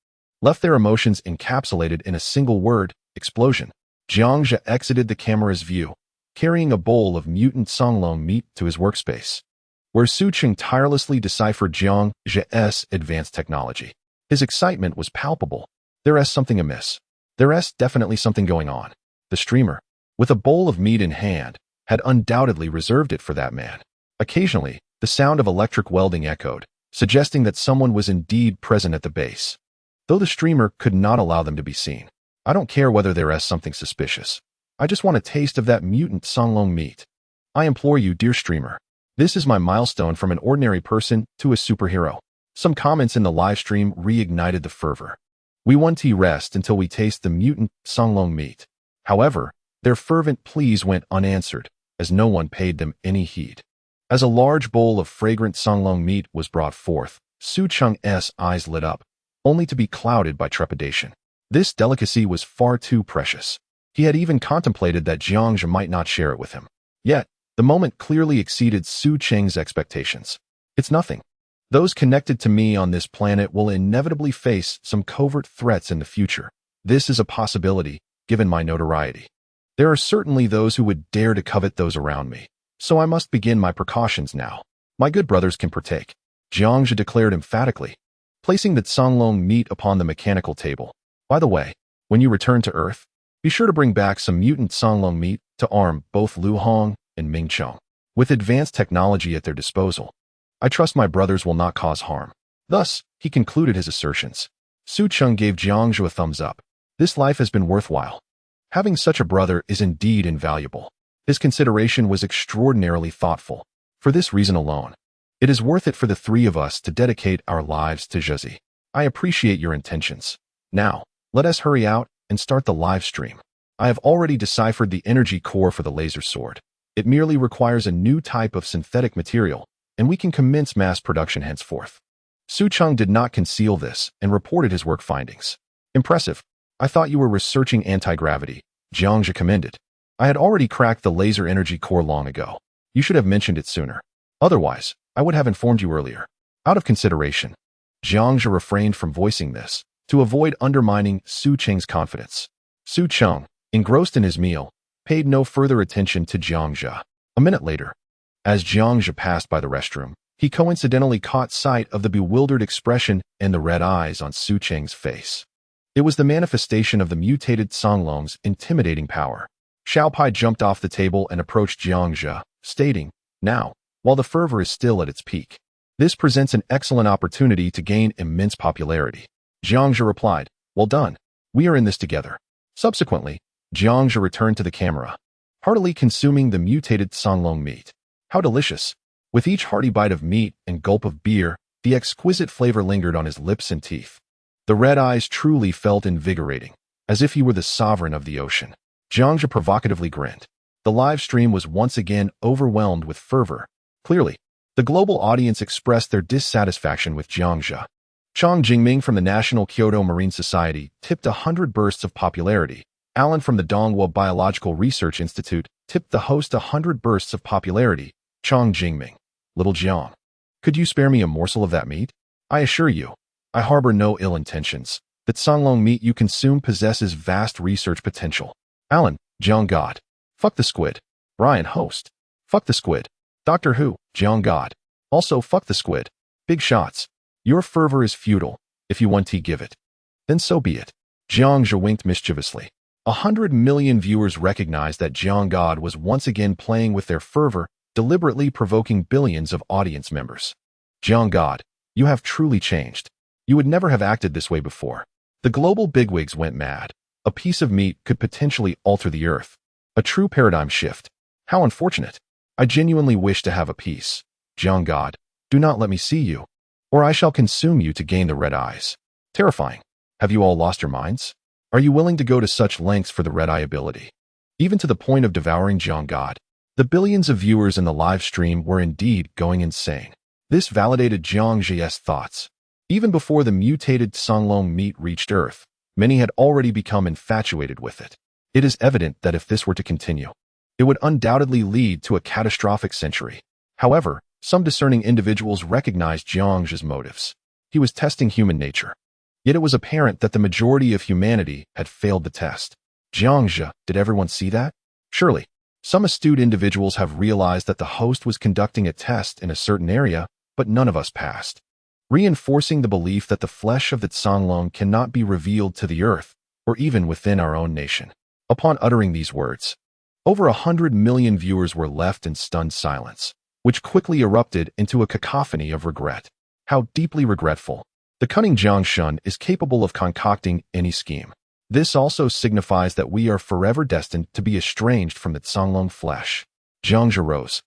left their emotions encapsulated in a single word, explosion. Jiangzhe exited the camera's view, carrying a bowl of mutant Songlong meat to his workspace, where Su Cheng tirelessly deciphered Jiang Zhe's advanced technology. His excitement was palpable. There's something amiss. There's definitely something going on. The streamer, with a bowl of meat in hand, had undoubtedly reserved it for that man. Occasionally, the sound of electric welding echoed, suggesting that someone was indeed present at the base. Though the streamer could not allow them to be seen. I don't care whether there's something suspicious. I just want a taste of that mutant songlong meat. I implore you, dear streamer. This is my milestone from an ordinary person to a superhero. Some comments in the live stream reignited the fervor. We won't rest until we taste the mutant songlong meat. However, their fervent pleas went unanswered, as no one paid them any heed. As a large bowl of fragrant songlong meat was brought forth, Su Cheng's eyes lit up, only to be clouded by trepidation. This delicacy was far too precious. He had even contemplated that Jiang Zhe might not share it with him. Yet, the moment clearly exceeded Su Cheng's expectations. It's nothing. Those connected to me on this planet will inevitably face some covert threats in the future. This is a possibility, given my notoriety. There are certainly those who would dare to covet those around me, so I must begin my precautions now. My good brothers can partake, Jiang Zhe declared emphatically, placing the songlong meat upon the mechanical table. By the way, when you return to Earth, be sure to bring back some mutant songlong meat to arm both Lu Hong and Ming Chong. With advanced technology at their disposal, I trust my brothers will not cause harm. Thus, he concluded his assertions. Su Cheng gave Jiang Zhe a thumbs up. This life has been worthwhile. Having such a brother is indeed invaluable. His consideration was extraordinarily thoughtful. For this reason alone, it is worth it for the three of us to dedicate our lives to Zhezi. I appreciate your intentions. Now, let us hurry out and start the live stream. I have already deciphered the energy core for the laser sword. It merely requires a new type of synthetic material, and we can commence mass production henceforth. Su Cheng did not conceal this and reported his work findings. Impressive. I thought you were researching anti-gravity, Jiang Zhe commended. I had already cracked the laser energy core long ago. You should have mentioned it sooner. Otherwise, I would have informed you earlier. Out of consideration, Jiang Zhe refrained from voicing this, to avoid undermining Su Cheng's confidence. Su Cheng, engrossed in his meal, paid no further attention to Jiang Zhe. A minute later, as Jiang Zhe passed by the restroom, he coincidentally caught sight of the bewildered expression and the red eyes on Su Cheng's face. It was the manifestation of the mutated songlong's intimidating power. Xiao Pai jumped off the table and approached Jiang Zhe, stating, "Now, while the fervor is still at its peak, this presents an excellent opportunity to gain immense popularity." Jiang Zhe replied, "Well done. We are in this together." Subsequently, Jiang Zhe returned to the camera, heartily consuming the mutated songlong meat. How delicious! With each hearty bite of meat and gulp of beer, the exquisite flavor lingered on his lips and teeth. The red eyes truly felt invigorating, as if he were the sovereign of the ocean. Jiang Zhe provocatively grinned. The live stream was once again overwhelmed with fervor. Clearly, the global audience expressed their dissatisfaction with Jiang Zhe. Chang Jingming from the National Kyoto Marine Society tipped 100 bursts of popularity. Alan from the Donghua Biological Research Institute tipped the host 100 bursts of popularity. Chang Jingming, little Jiang, could you spare me a morsel of that meat? I assure you, I harbor no ill intentions. That songlong meat you consume possesses vast research potential. Alan, Jiang God. Fuck the squid. Brian, host. Fuck the squid. Doctor Who, Jiang God. Also fuck the squid. Big shots. Your fervor is futile. If you want to give it, then so be it. Jiang Zhe winked mischievously. 100 million viewers recognized that Jiang God was once again playing with their fervor, deliberately provoking billions of audience members. Jiang God, you have truly changed. You would never have acted this way before. The global bigwigs went mad. A piece of meat could potentially alter the earth. A true paradigm shift. How unfortunate. I genuinely wish to have a piece. Jiang God, do not let me see you, or I shall consume you to gain the red eyes. Terrifying. Have you all lost your minds? Are you willing to go to such lengths for the red eye ability? Even to the point of devouring Jiang God. The billions of viewers in the live stream were indeed going insane. This validated Jiang Zhe's thoughts. Even before the mutated songlong meat reached Earth, many had already become infatuated with it. It is evident that if this were to continue, it would undoubtedly lead to a catastrophic century. However, some discerning individuals recognized Jiang Zhe's motives. He was testing human nature. Yet it was apparent that the majority of humanity had failed the test. Jiang Zhe, did everyone see that? Surely, Some astute individuals have realized that the host was conducting a test in a certain area, but none of us passed, reinforcing the belief that the flesh of the Tsanglong cannot be revealed to the earth, or even within our own nation. Upon uttering these words, over 100 million viewers were left in stunned silence, which quickly erupted into a cacophony of regret. How deeply regretful. The cunning Jiang Shun is capable of concocting any scheme. This also signifies that we are forever destined to be estranged from the Tsanglong flesh. Jiang Zhe rose,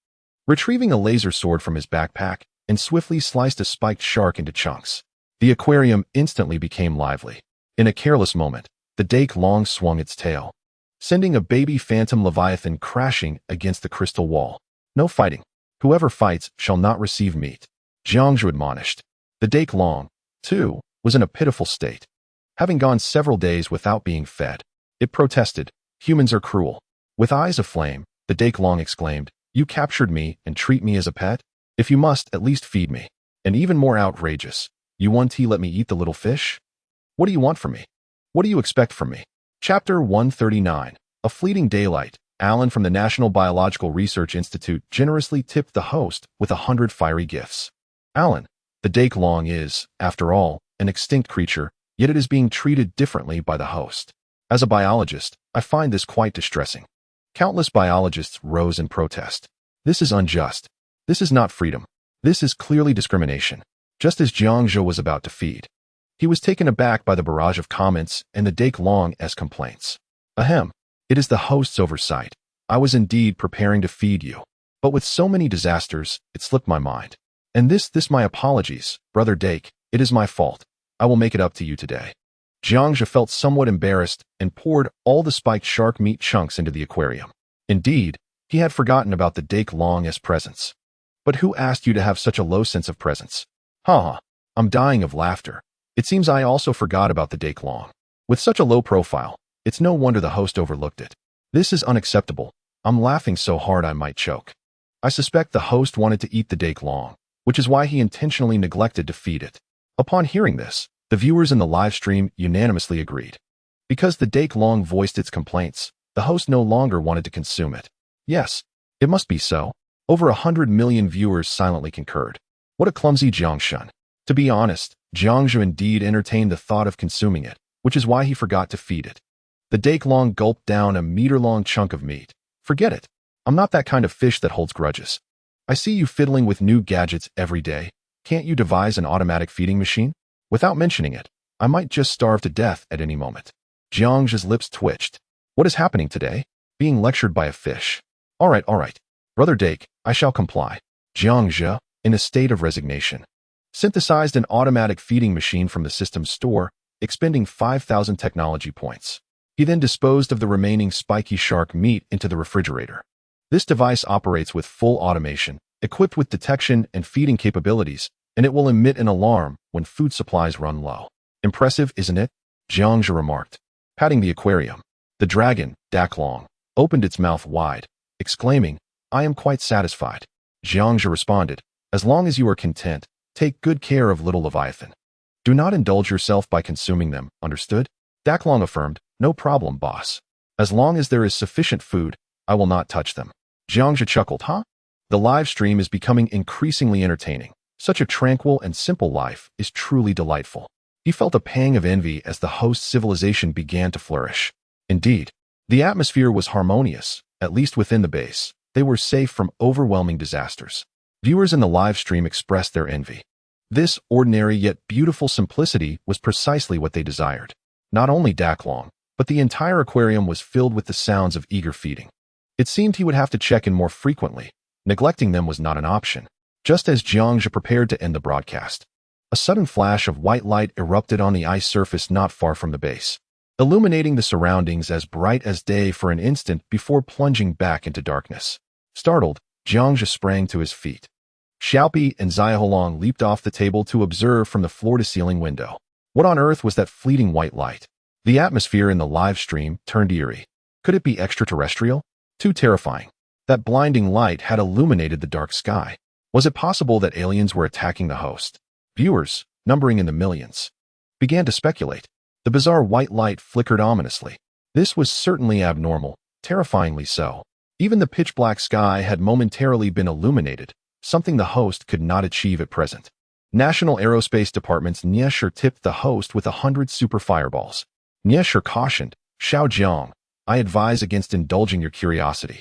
retrieving a laser sword from his backpack, and swiftly sliced a spiked shark into chunks. The aquarium instantly became lively. In a careless moment, the Dake Long swung its tail, sending a baby phantom leviathan crashing against the crystal wall. No fighting. Whoever fights shall not receive meat, Jiang Zhe admonished. The Dake Long, too, was in a pitiful state. Having gone several days without being fed, it protested, "Humans are cruel." With eyes aflame, the Dake Long exclaimed, "You captured me and treat me as a pet? If you must, at least feed me." And even more outrageous, "You want to let me eat the little fish? What do you want from me? What do you expect from me?" Chapter 139. A fleeting daylight. Alan from the National Biological Research Institute generously tipped the host with 100 fiery gifts. Alan, the Dake Long is, after all, an extinct creature, yet it is being treated differently by the host. As a biologist, I find this quite distressing. Countless biologists rose in protest. This is unjust. This is not freedom. This is clearly discrimination. Just as Jiang Zhe was about to feed, he was taken aback by the barrage of comments and the Dake Long's complaints. Ahem. It is the host's oversight. I was indeed preparing to feed you, but with so many disasters, it slipped my mind. And this my apologies, Brother Dake. It is my fault. I will make it up to you today. Jiang Zhe felt somewhat embarrassed and poured all the spiked shark meat chunks into the aquarium. Indeed, he had forgotten about the Dake Long's presence. But who asked you to have such a low sense of presence? Ha! I'm dying of laughter. It seems I also forgot about the Dake Long. With such a low profile, it's no wonder the host overlooked it. This is unacceptable. I'm laughing so hard I might choke. I suspect the host wanted to eat the Dake Long, which is why he intentionally neglected to feed it. Upon hearing this, the viewers in the live stream unanimously agreed. Because the Dake Long voiced its complaints, the host no longer wanted to consume it. Yes, it must be so. Over 100 million viewers silently concurred. What a clumsy Jiang Shun. To be honest, Jiang Zhe indeed entertained the thought of consuming it, which is why he forgot to feed it. The Dake Long gulped down a meter-long chunk of meat. Forget it. I'm not that kind of fish that holds grudges. I see you fiddling with new gadgets every day. Can't you devise an automatic feeding machine? Without mentioning it, I might just starve to death at any moment. Jiang Zhe's lips twitched. What is happening today? Being lectured by a fish. All right. Brother Dake, I shall comply. Jiang Zhe, in a state of resignation, synthesized an automatic feeding machine from the system's store, expending 5,000 technology points. He then disposed of the remaining spiky shark meat into the refrigerator. This device operates with full automation, equipped with detection and feeding capabilities, and it will emit an alarm when food supplies run low. Impressive, isn't it? Jiang Zhe remarked, patting the aquarium. The dragon, Dake Long, opened its mouth wide, exclaiming, I am quite satisfied. Jiang Zhe responded, as long as you are content, take good care of little Leviathan. Do not indulge yourself by consuming them, understood? Dake Long affirmed, no problem, boss. As long as there is sufficient food, I will not touch them. Jiang Zhe chuckled, huh? The live stream is becoming increasingly entertaining. Such a tranquil and simple life is truly delightful. He felt a pang of envy as the host's civilization began to flourish. Indeed, the atmosphere was harmonious, at least within the base. They were safe from overwhelming disasters. Viewers in the live stream expressed their envy. This ordinary yet beautiful simplicity was precisely what they desired. Not only Dake Long, but the entire aquarium was filled with the sounds of eager feeding. It seemed he would have to check in more frequently. Neglecting them was not an option. Just as Jiang Zhe prepared to end the broadcast, a sudden flash of white light erupted on the ice surface not far from the base, illuminating the surroundings as bright as day for an instant before plunging back into darkness. Startled, Jiang Zhe sprang to his feet. Xiaopi and Xiaolong leaped off the table to observe from the floor-to-ceiling window. What on earth was that fleeting white light? The atmosphere in the live stream turned eerie. Could it be extraterrestrial? Too terrifying. That blinding light had illuminated the dark sky. Was it possible that aliens were attacking the host? Viewers, numbering in the millions, began to speculate. The bizarre white light flickered ominously. This was certainly abnormal, terrifyingly so. Even the pitch-black sky had momentarily been illuminated, something the host could not achieve at present. National Aerospace Department's Niesher tipped the host with 100 super fireballs. Niesher cautioned, "Xiao Jiang, I advise against indulging your curiosity.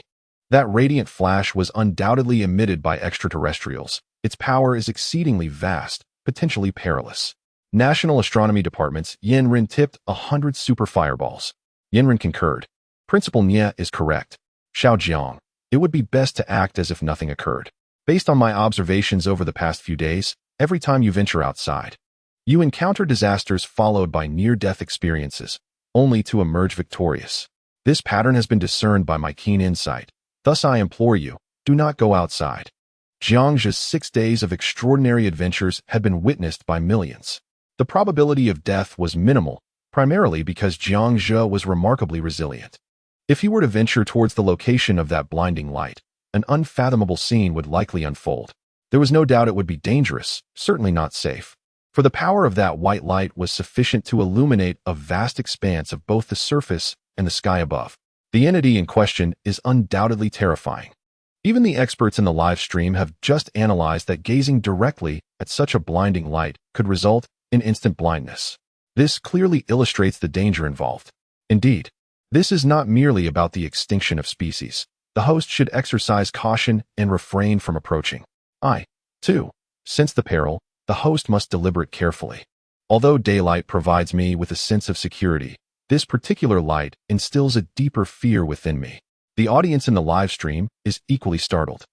That radiant flash was undoubtedly emitted by extraterrestrials. Its power is exceedingly vast, potentially perilous." National Astronomy Department's Yenrin tipped 100 super fireballs. Yenrin concurred. "Principal Nie is correct. Xiao Jiang, it would be best to act as if nothing occurred. Based on my observations over the past few days, every time you venture outside, you encounter disasters followed by near-death experiences, only to emerge victorious. This pattern has been discerned by my keen insight. Thus I implore you, do not go outside." Jiang's 6 days of extraordinary adventures had been witnessed by millions. The probability of death was minimal, primarily because Jiang Zhe was remarkably resilient. If he were to venture towards the location of that blinding light, an unfathomable scene would likely unfold. There was no doubt it would be dangerous, certainly not safe. For the power of that white light was sufficient to illuminate a vast expanse of both the surface and the sky above. The entity in question is undoubtedly terrifying. Even the experts in the live stream have just analyzed that gazing directly at such a blinding light could result in instant blindness. This clearly illustrates the danger involved. Indeed, this is not merely about the extinction of species. The host should exercise caution and refrain from approaching. Too, sense the peril, the host must deliberate carefully. Although daylight provides me with a sense of security, this particular light instills a deeper fear within me. The audience in the live stream is equally startled.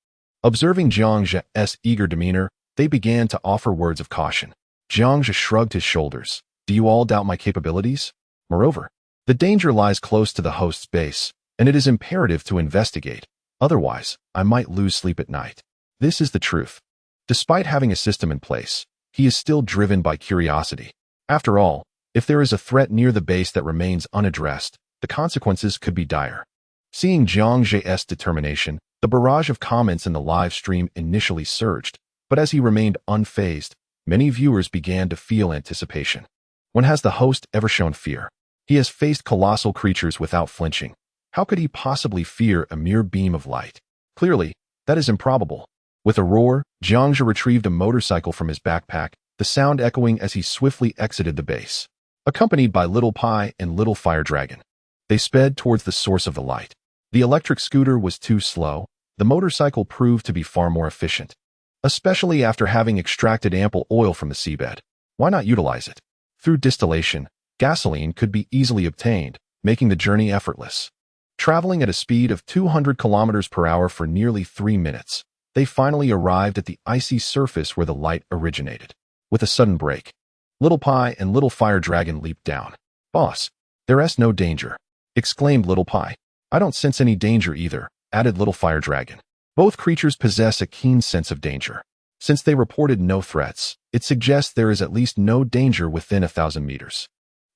Observing Jiang Zhe's eager demeanor, they began to offer words of caution. Jiang Zhe shrugged his shoulders. "Do you all doubt my capabilities? Moreover, the danger lies close to the host's base, and it is imperative to investigate. Otherwise, I might lose sleep at night." This is the truth. Despite having a system in place, he is still driven by curiosity. After all, if there is a threat near the base that remains unaddressed, the consequences could be dire. Seeing Jiang Zhe's determination, the barrage of comments in the live stream initially surged, but as he remained unfazed, many viewers began to feel anticipation. When has the host ever shown fear? He has faced colossal creatures without flinching. How could he possibly fear a mere beam of light? Clearly, that is improbable. With a roar, Jiang Zhe retrieved a motorcycle from his backpack, the sound echoing as he swiftly exited the base. Accompanied by Little Pai and Little Fire Dragon, they sped towards the source of the light. The electric scooter was too slow. The motorcycle proved to be far more efficient. Especially after having extracted ample oil from the seabed. Why not utilize it? Through distillation, gasoline could be easily obtained, making the journey effortless. Traveling at a speed of 200 kilometers per hour for nearly 3 minutes, they finally arrived at the icy surface where the light originated. With a sudden break, Little Pai and Little Fire Dragon leaped down. "Boss, there's no danger," exclaimed Little Pai. "I don't sense any danger either," added Little Fire Dragon. Both creatures possess a keen sense of danger. Since they reported no threats, it suggests there is at least no danger within 1,000 meters.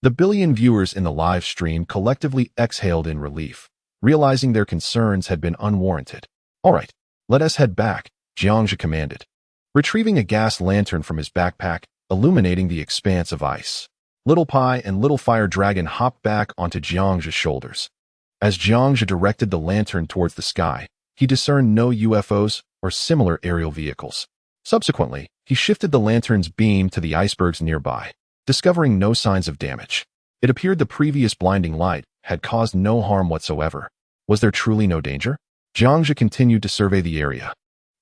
The billion viewers in the live stream collectively exhaled in relief, realizing their concerns had been unwarranted. "All right, let us head back," Jiang Zhe commanded, retrieving a gas lantern from his backpack, illuminating the expanse of ice. Little Pai and Little Fire Dragon hopped back onto Jiang Zhe's shoulders. As Jiang Zhe directed the lantern towards the sky, he discerned no UFOs or similar aerial vehicles. Subsequently, he shifted the lantern's beam to the icebergs nearby, discovering no signs of damage. It appeared the previous blinding light had caused no harm whatsoever. Was there truly no danger? Jiang Zhe continued to survey the area.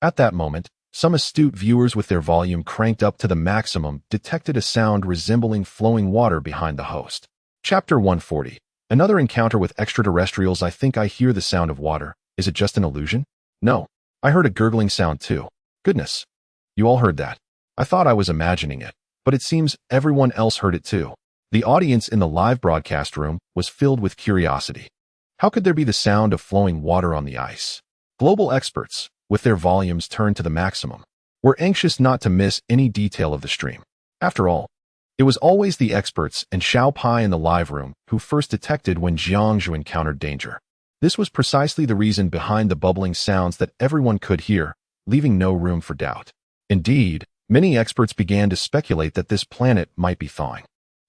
At that moment, some astute viewers with their volume cranked up to the maximum detected a sound resembling flowing water behind the host. Chapter 140. Another encounter with extraterrestrials. I think I hear the sound of water. Is it just an illusion? No. I heard a gurgling sound too. Goodness. You all heard that. I thought I was imagining it, but it seems everyone else heard it too. The audience in the live broadcast room was filled with curiosity. How could there be the sound of flowing water on the ice? Global experts, with their volumes turned to the maximum, were anxious not to miss any detail of the stream. After all, it was always the experts and Xiao Pai in the live room who first detected when Jiang Zhe encountered danger. This was precisely the reason behind the bubbling sounds that everyone could hear, leaving no room for doubt. Indeed, many experts began to speculate that this planet might be thawing.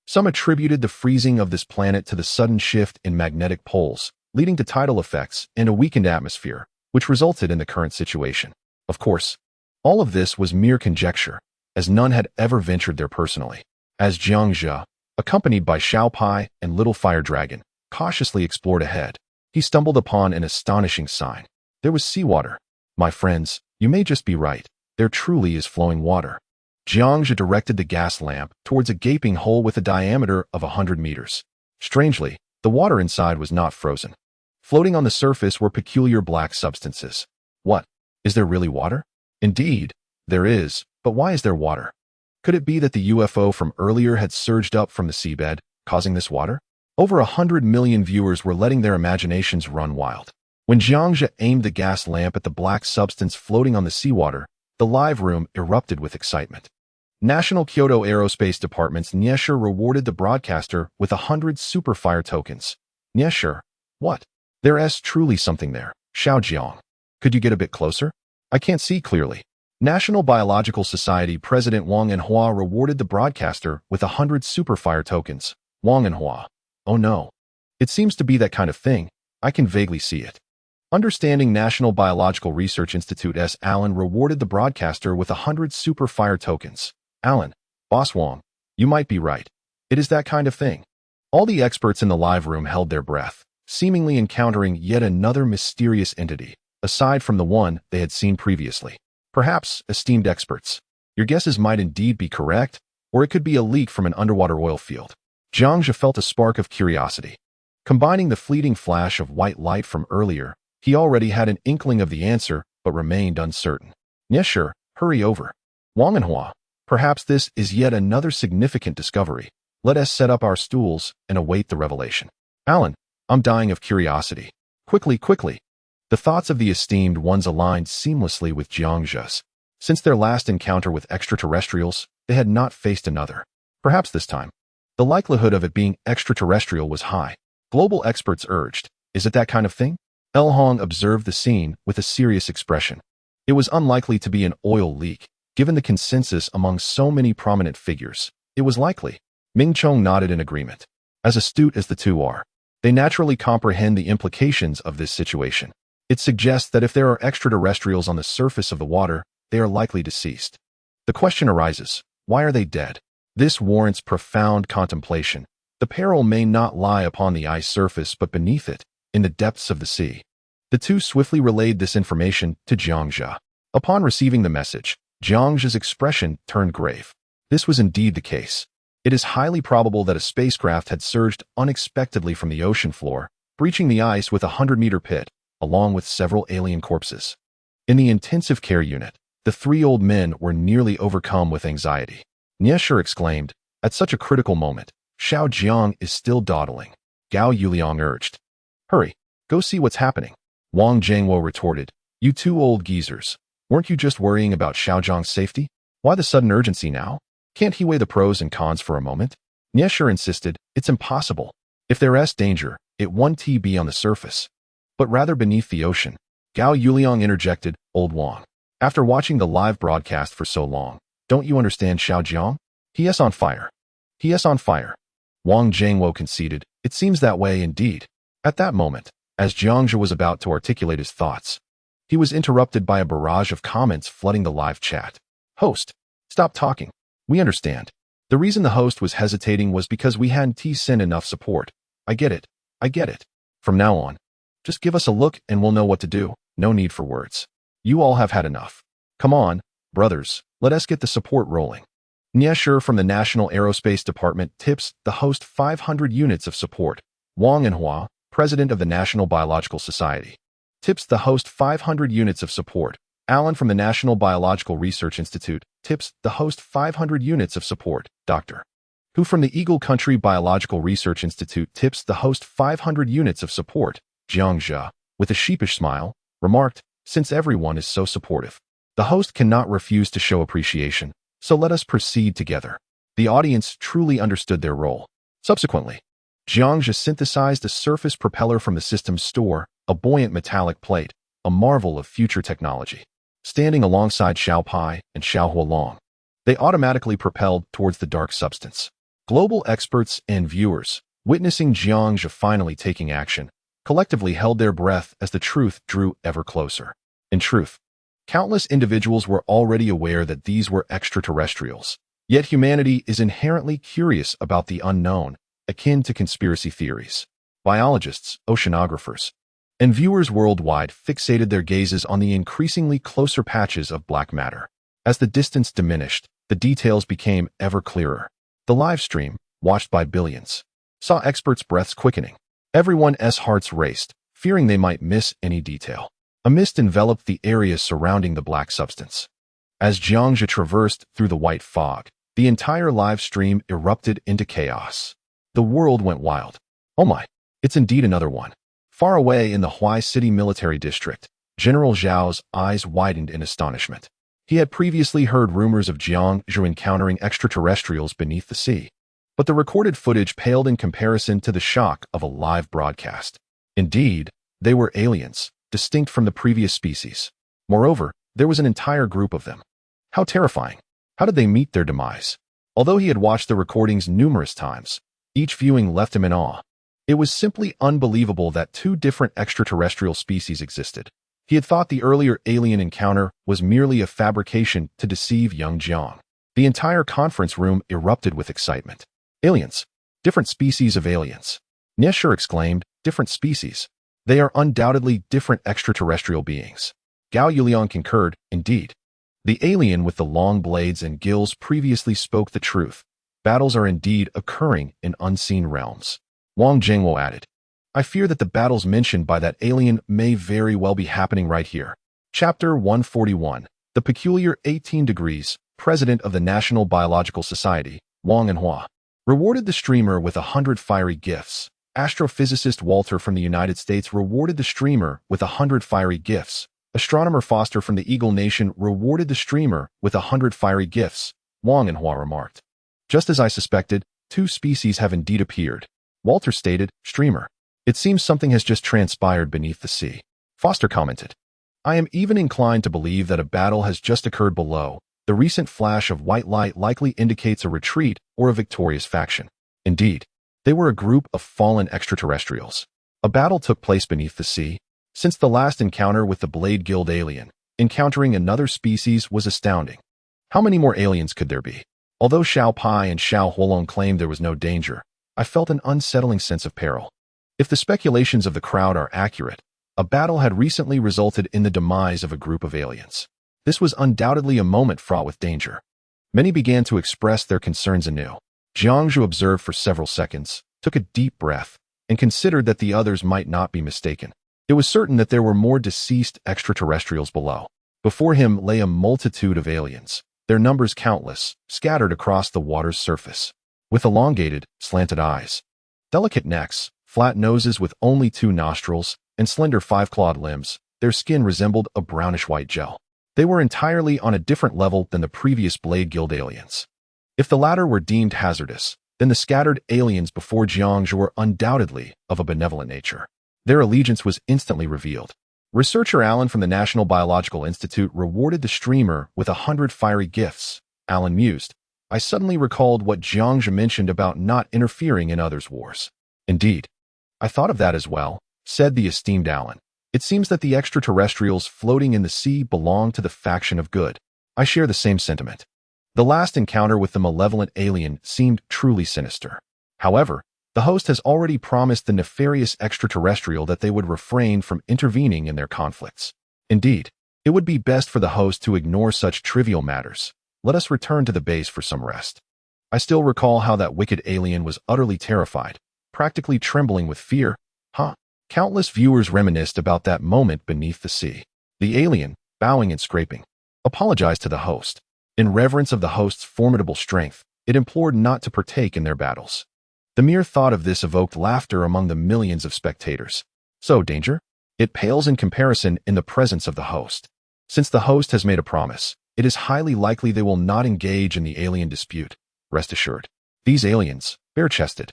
Some attributed the freezing of this planet to the sudden shift in magnetic poles, leading to tidal effects and a weakened atmosphere, which resulted in the current situation. Of course, all of this was mere conjecture, as none had ever ventured there personally. As Jiang Zhe, accompanied by Xiao Pai and Little Fire Dragon, cautiously explored ahead, he stumbled upon an astonishing sign. There was seawater. My friends, you may just be right. There truly is flowing water. Jiang Zhe directed the gas lamp towards a gaping hole with a diameter of 100 meters. Strangely, the water inside was not frozen. Floating on the surface were peculiar black substances. What? Is there really water? Indeed, there is, but why is there water? Could it be that the UFO from earlier had surged up from the seabed, causing this water? Over 100 million viewers were letting their imaginations run wild. When Jiang Zhe aimed the gas lamp at the black substance floating on the seawater, the live room erupted with excitement. National Kyoto Aerospace Department's Niesher rewarded the broadcaster with 100 Superfire tokens. Niesher, what? There's truly something there. Xiao Jiang. Could you get a bit closer? I can't see clearly. National Biological Society President Wang Enhua rewarded the broadcaster with 100 Superfire tokens. Wang Enhua. Oh no. It seems to be that kind of thing. I can vaguely see it. Understanding National Biological Research Institute's Alan rewarded the broadcaster with 100 Superfire tokens. Alan, Boss Wang, you might be right. It is that kind of thing. All the experts in the live room held their breath, seemingly encountering yet another mysterious entity, aside from the one they had seen previously. Perhaps, esteemed experts, your guesses might indeed be correct, or it could be a leak from an underwater oil field. Jiang Zhe felt a spark of curiosity. Combining the fleeting flash of white light from earlier, he already had an inkling of the answer, but remained uncertain. Niesher, hurry over. Wang Enhua, perhaps this is yet another significant discovery. Let us set up our stools and await the revelation. Alan, I'm dying of curiosity. Quickly, quickly. The thoughts of the esteemed ones aligned seamlessly with Jiang Zhe's. Since their last encounter with extraterrestrials, they had not faced another. Perhaps this time, the likelihood of it being extraterrestrial was high. Global experts urged, is it that kind of thing? El Hong observed the scene with a serious expression. It was unlikely to be an oil leak, given the consensus among so many prominent figures. It was likely. Ming Chong nodded in agreement. As astute as the two are, they naturally comprehend the implications of this situation. It suggests that if there are extraterrestrials on the surface of the water, they are likely deceased. The question arises, why are they dead? This warrants profound contemplation. The peril may not lie upon the ice surface but beneath it, in the depths of the sea. The two swiftly relayed this information to Jiang Zhe. Upon receiving the message, Jiang Zhe's expression turned grave. This was indeed the case. It is highly probable that a spacecraft had surged unexpectedly from the ocean floor, breaching the ice with a 100-meter pit, along with several alien corpses. In the intensive care unit, the three old men were nearly overcome with anxiety. Niesher exclaimed, at such a critical moment, Xiao Jiang is still dawdling. Gao Yuliang urged, hurry, go see what's happening. Wang Zhengwo retorted, you two old geezers, weren't you just worrying about Xiao Jiang's safety? Why the sudden urgency now? Can't he weigh the pros and cons for a moment? Niesher insisted, it's impossible. If there's danger, it won't be on the surface, but rather beneath the ocean. Gao Yuliang interjected, old Wang. After watching the live broadcast for so long, don't you understand Xiao Jiang? He is on fire. He is on fire. Wang Zhengwo conceded, it seems that way indeed. At that moment, as Jiang Zhe was about to articulate his thoughts, he was interrupted by a barrage of comments flooding the live chat. Host, stop talking. We understand. The reason the host was hesitating was because we hadn't sent enough support. I get it. I get it. From now on, just give us a look and we'll know what to do. No need for words. You all have had enough. Come on, brothers, let us get the support rolling. Niesher from the National Aerospace Department tips the host 500 units of support. Wang Enhua, president of the National Biological Society, tips the host 500 units of support. Alan from the National Biological Research Institute tips the host 500 units of support. Dr. Hu from the Eagle Country Biological Research Institute tips the host 500 units of support. Jiang Zhe, with a sheepish smile, remarked, since everyone is so supportive, the host cannot refuse to show appreciation, so let us proceed together. The audience truly understood their role. Subsequently, Jiang Zhe synthesized a surface propeller from the system's store, a buoyant metallic plate, a marvel of future technology. Standing alongside Xiao Pai and Xiao Hualong, they automatically propelled towards the dark substance. Global experts and viewers, witnessing Jiang Zhe finally taking action, collectively held their breath as the truth drew ever closer. In truth, countless individuals were already aware that these were extraterrestrials. Yet humanity is inherently curious about the unknown, akin to conspiracy theories. Biologists, oceanographers, and viewers worldwide fixated their gazes on the increasingly closer patches of black matter. As the distance diminished, the details became ever clearer. The live stream, watched by billions, saw experts' breaths quickening. Everyone's hearts raced, fearing they might miss any detail. A mist enveloped the areas surrounding the black substance. As Jiangxia traversed through the white fog, the entire live stream erupted into chaos. The world went wild. Oh my, it's indeed another one. Far away in the Huai City military district, General Zhao's eyes widened in astonishment. He had previously heard rumors of Jiangxia encountering extraterrestrials beneath the sea, but the recorded footage paled in comparison to the shock of a live broadcast. Indeed, they were aliens, distinct from the previous species. Moreover, there was an entire group of them. How terrifying! How did they meet their demise? Although he had watched the recordings numerous times, each viewing left him in awe. It was simply unbelievable that two different extraterrestrial species existed. He had thought the earlier alien encounter was merely a fabrication to deceive young Jiang. The entire conference room erupted with excitement. Aliens. Different species of aliens. Niesher exclaimed, different species. They are undoubtedly different extraterrestrial beings. Gao Yuliang concurred, indeed. The alien with the long blades and gills previously spoke the truth. Battles are indeed occurring in unseen realms. Wang Jingwo added, I fear that the battles mentioned by that alien may very well be happening right here. Chapter 141. The Peculiar 18 Degrees, President of the National Biological Society, Wang Enhua, rewarded the streamer with 100 fiery gifts. Astrophysicist Walter from the United States rewarded the streamer with 100 fiery gifts. Astronomer Foster from the Eagle Nation rewarded the streamer with 100 fiery gifts, Wang Enhua remarked. Just as I suspected, two species have indeed appeared. Walter stated, streamer. It seems something has just transpired beneath the sea. Foster commented. I am even inclined to believe that a battle has just occurred below. The recent flash of white light likely indicates a retreat or a victorious faction. Indeed, they were a group of fallen extraterrestrials. A battle took place beneath the sea. Since the last encounter with the Blade Guild alien, encountering another species was astounding. How many more aliens could there be? Although Xiao Pai and Xiao Huolong claimed there was no danger, I felt an unsettling sense of peril. If the speculations of the crowd are accurate, a battle had recently resulted in the demise of a group of aliens. This was undoubtedly a moment fraught with danger. Many began to express their concerns anew. Jiangxia observed for several seconds, took a deep breath, and considered that the others might not be mistaken. It was certain that there were more deceased extraterrestrials below. Before him lay a multitude of aliens, their numbers countless, scattered across the water's surface. With elongated, slanted eyes, delicate necks, flat noses with only 2 nostrils, and slender 5-clawed limbs, their skin resembled a brownish-white gel. They were entirely on a different level than the previous Blade Guild aliens. If the latter were deemed hazardous, then the scattered aliens before Jiangxia were undoubtedly of a benevolent nature. Their allegiance was instantly revealed. Researcher Allen from the National Biological Institute rewarded the streamer with 100 fiery gifts. Allen mused, I suddenly recalled what Jiangxia mentioned about not interfering in others' wars. Indeed, I thought of that as well, said the esteemed Allen. It seems that the extraterrestrials floating in the sea belong to the faction of good. I share the same sentiment. The last encounter with the malevolent alien seemed truly sinister. However, the host has already promised the nefarious extraterrestrial that they would refrain from intervening in their conflicts. Indeed, it would be best for the host to ignore such trivial matters. Let us return to the base for some rest. I still recall how that wicked alien was utterly terrified, practically trembling with fear. Countless viewers reminisced about that moment beneath the sea. The alien, bowing and scraping, apologized to the host. In reverence of the host's formidable strength, it implored not to partake in their battles. The mere thought of this evoked laughter among the millions of spectators. So, danger? It pales in comparison in the presence of the host. Since the host has made a promise, it is highly likely they will not engage in the alien dispute. Rest assured. These aliens, bare-chested,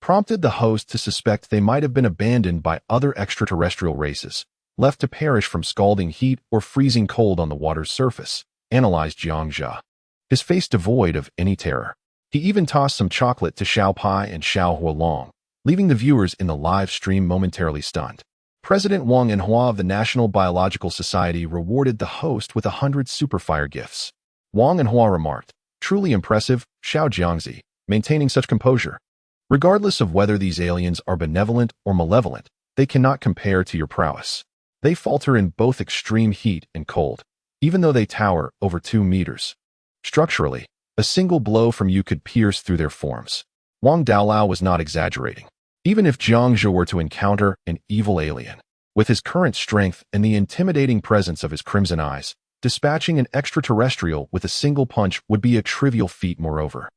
prompted the host to suspect they might have been abandoned by other extraterrestrial races, left to perish from scalding heat or freezing cold on the water's surface, analyzed Jiangxia, his face devoid of any terror. He even tossed some chocolate to Xiao Pai and Xiao Huolong, leaving the viewers in the live stream momentarily stunned. President Wang Enhua of the National Biological Society rewarded the host with 100 superfire gifts. Wang Enhua remarked, "Truly impressive, Xiao Jiangzi, maintaining such composure. Regardless of whether these aliens are benevolent or malevolent, they cannot compare to your prowess. They falter in both extreme heat and cold, even though they tower over 2 meters. Structurally, a single blow from you could pierce through their forms." Wang Daolao was not exaggerating. Even if Jiang Zhe were to encounter an evil alien, with his current strength and the intimidating presence of his crimson eyes, dispatching an extraterrestrial with a single punch would be a trivial feat moreover.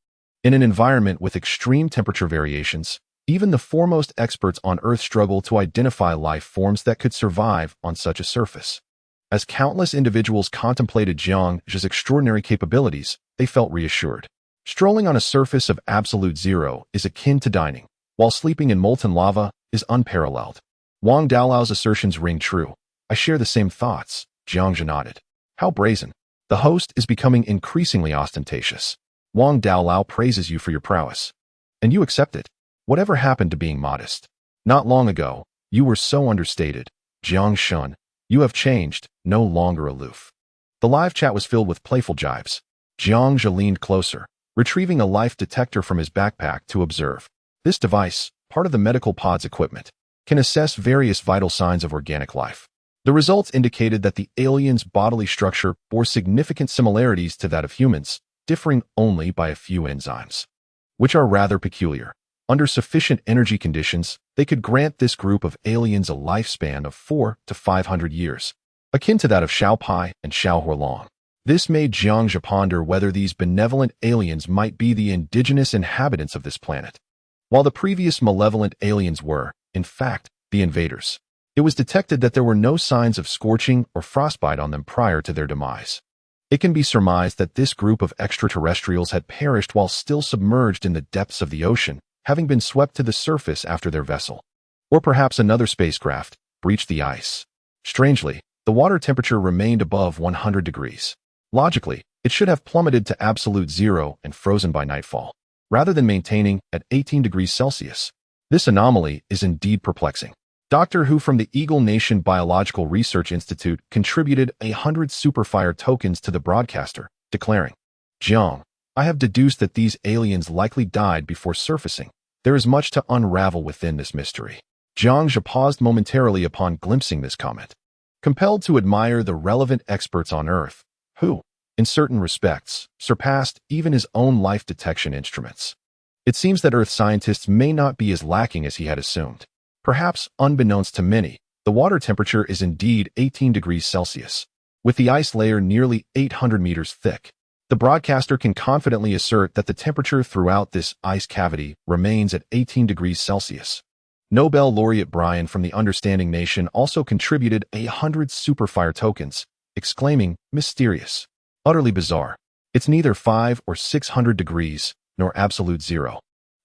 In an environment with extreme temperature variations, even the foremost experts on Earth struggle to identify life forms that could survive on such a surface. As countless individuals contemplated Jiang Zhe's extraordinary capabilities, they felt reassured. Strolling on a surface of absolute zero is akin to dining, while sleeping in molten lava is unparalleled. Wang Daolao's assertions ring true. "I share the same thoughts," Jiang Zhe nodded. "How brazen." The host is becoming increasingly ostentatious. "Wang Daolao praises you for your prowess. And you accept it. Whatever happened to being modest? Not long ago, you were so understated. Jiang Shun, you have changed, no longer aloof." The live chat was filled with playful jibes. Jiang Zhe leaned closer, retrieving a life detector from his backpack to observe. This device, part of the medical pod's equipment, can assess various vital signs of organic life. The results indicated that the alien's bodily structure bore significant similarities to that of humans, differing only by a few enzymes, which are rather peculiar. Under sufficient energy conditions, they could grant this group of aliens a lifespan of 400 to 500 years, akin to that of Xiao Pai and Xiao Huolong. This made Jiang Zhe ponder whether these benevolent aliens might be the indigenous inhabitants of this planet, while the previous malevolent aliens were, in fact, the invaders. It was detected that there were no signs of scorching or frostbite on them prior to their demise. It can be surmised that this group of extraterrestrials had perished while still submerged in the depths of the ocean, having been swept to the surface after their vessel. Or perhaps another spacecraft breached the ice. Strangely, the water temperature remained above 100 degrees. Logically, it should have plummeted to absolute zero and frozen by nightfall, rather than maintaining at 18 degrees Celsius. This anomaly is indeed perplexing. Dr. Hu from the Eagle Nation Biological Research Institute contributed 100 superfire tokens to the broadcaster, declaring, "Jiang, I have deduced that these aliens likely died before surfacing. There is much to unravel within this mystery." Jiang Zhe paused momentarily upon glimpsing this comment. Compelled to admire the relevant experts on Earth, who, in certain respects, surpassed even his own life detection instruments. It seems that Earth scientists may not be as lacking as he had assumed. Perhaps, unbeknownst to many, the water temperature is indeed 18 degrees Celsius, with the ice layer nearly 800 meters thick. The broadcaster can confidently assert that the temperature throughout this ice cavity remains at 18 degrees Celsius. Nobel laureate Brian from the Understanding Nation also contributed 100 superfire tokens, exclaiming, "Mysterious. Utterly bizarre. It's neither 500 or 600 degrees, nor absolute zero,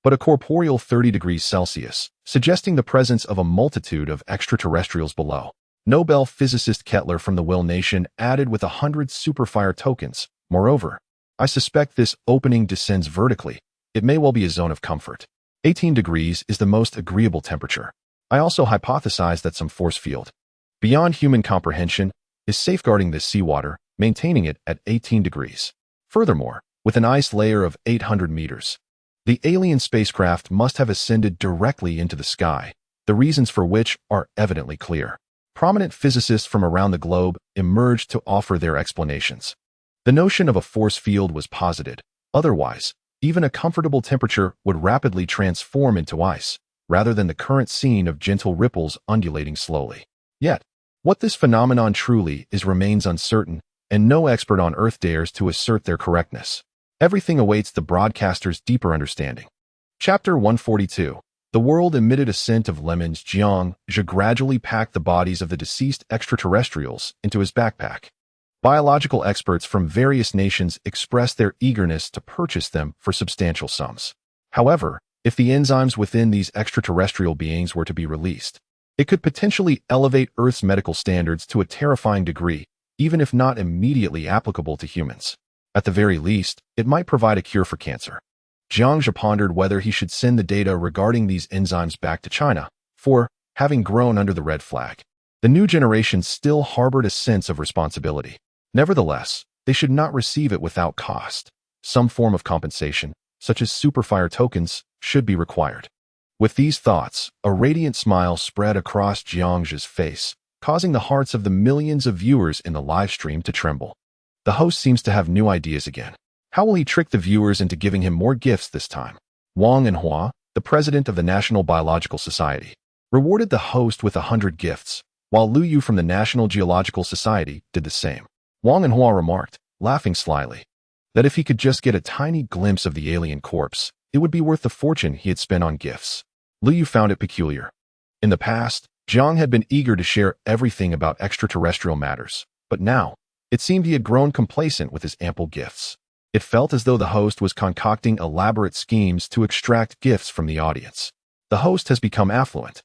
but a corporeal 30 degrees Celsius, suggesting the presence of a multitude of extraterrestrials below." Nobel physicist Kettler from the Will Nation added with 100 superfire tokens, "Moreover, I suspect this opening descends vertically. It may well be a zone of comfort. 18 degrees is the most agreeable temperature. I also hypothesize that some force field, beyond human comprehension, is safeguarding this seawater, maintaining it at 18 degrees. Furthermore, with an ice layer of 800 meters, the alien spacecraft must have ascended directly into the sky, the reasons for which are evidently clear." Prominent physicists from around the globe emerged to offer their explanations. The notion of a force field was posited. Otherwise, even a comfortable temperature would rapidly transform into ice, rather than the current scene of gentle ripples undulating slowly. Yet, what this phenomenon truly is remains uncertain, and no expert on Earth dares to assert their correctness. Everything awaits the broadcaster's deeper understanding. Chapter 142. The world emitted a scent of lemons. Jiang Zhe gradually packed the bodies of the deceased extraterrestrials into his backpack. Biological experts from various nations expressed their eagerness to purchase them for substantial sums. However, if the enzymes within these extraterrestrial beings were to be released, it could potentially elevate Earth's medical standards to a terrifying degree, even if not immediately applicable to humans. At the very least, it might provide a cure for cancer. Jiang Zhe pondered whether he should send the data regarding these enzymes back to China, for, having grown under the red flag, the new generation still harbored a sense of responsibility. Nevertheless, they should not receive it without cost. Some form of compensation, such as Superfire tokens, should be required. With these thoughts, a radiant smile spread across Jiang Zhe's face, causing the hearts of the millions of viewers in the live stream to tremble. The host seems to have new ideas again. How will he trick the viewers into giving him more gifts this time? Wang Enhua, the president of the National Biological Society, rewarded the host with 100 gifts, while Lu Yu from the National Geological Society did the same. Wang Enhua remarked, laughing slyly, that if he could just get a tiny glimpse of the alien corpse, it would be worth the fortune he had spent on gifts. Lu Yu found it peculiar. In the past, Jiang had been eager to share everything about extraterrestrial matters, but now, it seemed he had grown complacent with his ample gifts. It felt as though the host was concocting elaborate schemes to extract gifts from the audience. The host has become affluent.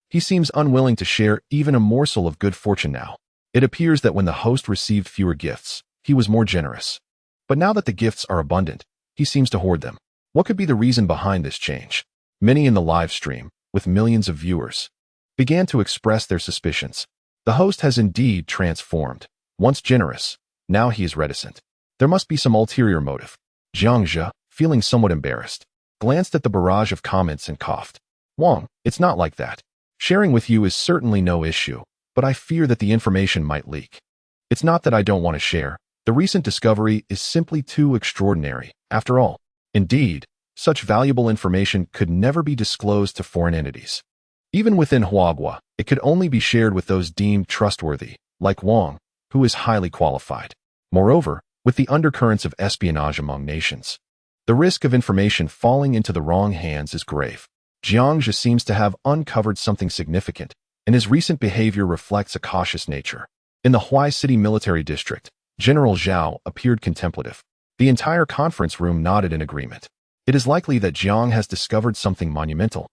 He seems unwilling to share even a morsel of good fortune now. It appears that when the host received fewer gifts, he was more generous. But now that the gifts are abundant, he seems to hoard them. What could be the reason behind this change? Many in the live stream, with millions of viewers, began to express their suspicions. The host has indeed transformed. Once generous, now he is reticent. There must be some ulterior motive. Jiang Zhe, feeling somewhat embarrassed, glanced at the barrage of comments and coughed. Wang, it's not like that. Sharing with you is certainly no issue, but I fear that the information might leak. It's not that I don't want to share. The recent discovery is simply too extraordinary. After all, indeed, such valuable information could never be disclosed to foreign entities. Even within Huagua, it could only be shared with those deemed trustworthy, like Wang, who is highly qualified. Moreover, with the undercurrents of espionage among nations, the risk of information falling into the wrong hands is grave. Jiang Zhe seems to have uncovered something significant, and his recent behavior reflects a cautious nature. In the Huai City Military District, General Zhao appeared contemplative. The entire conference room nodded in agreement. It is likely that Jiang has discovered something monumental,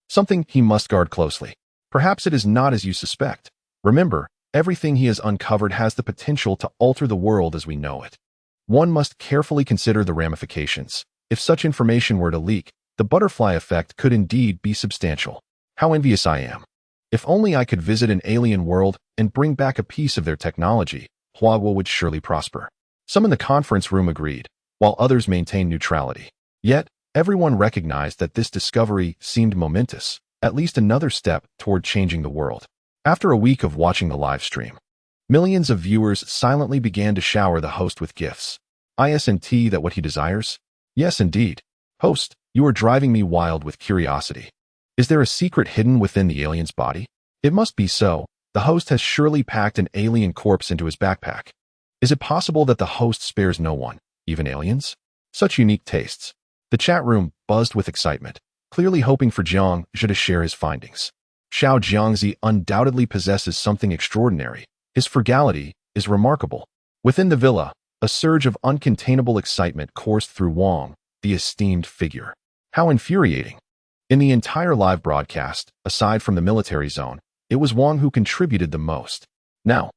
something he must guard closely. Perhaps it is not as you suspect. Remember, everything he has uncovered has the potential to alter the world as we know it. One must carefully consider the ramifications. If such information were to leak, the butterfly effect could indeed be substantial. How envious I am. If only I could visit an alien world and bring back a piece of their technology, Huagua would surely prosper. Some in the conference room agreed, while others maintained neutrality. Yet, everyone recognized that this discovery seemed momentous, at least another step toward changing the world. After a week of watching the live stream, millions of viewers silently began to shower the host with gifts. Isn't that what he desires? Yes, indeed. Host, you are driving me wild with curiosity. Is there a secret hidden within the alien's body? It must be so. The host has surely packed an alien corpse into his backpack. Is it possible that the host spares no one, even aliens? Such unique tastes. The chat room buzzed with excitement, clearly hoping for Jiang Zhe to share his findings. Xiao Jiangzi undoubtedly possesses something extraordinary. His frugality is remarkable. Within the villa, a surge of uncontainable excitement coursed through Wang, the esteemed figure. How infuriating. In the entire live broadcast, aside from the military zone, it was Wang who contributed the most. Now,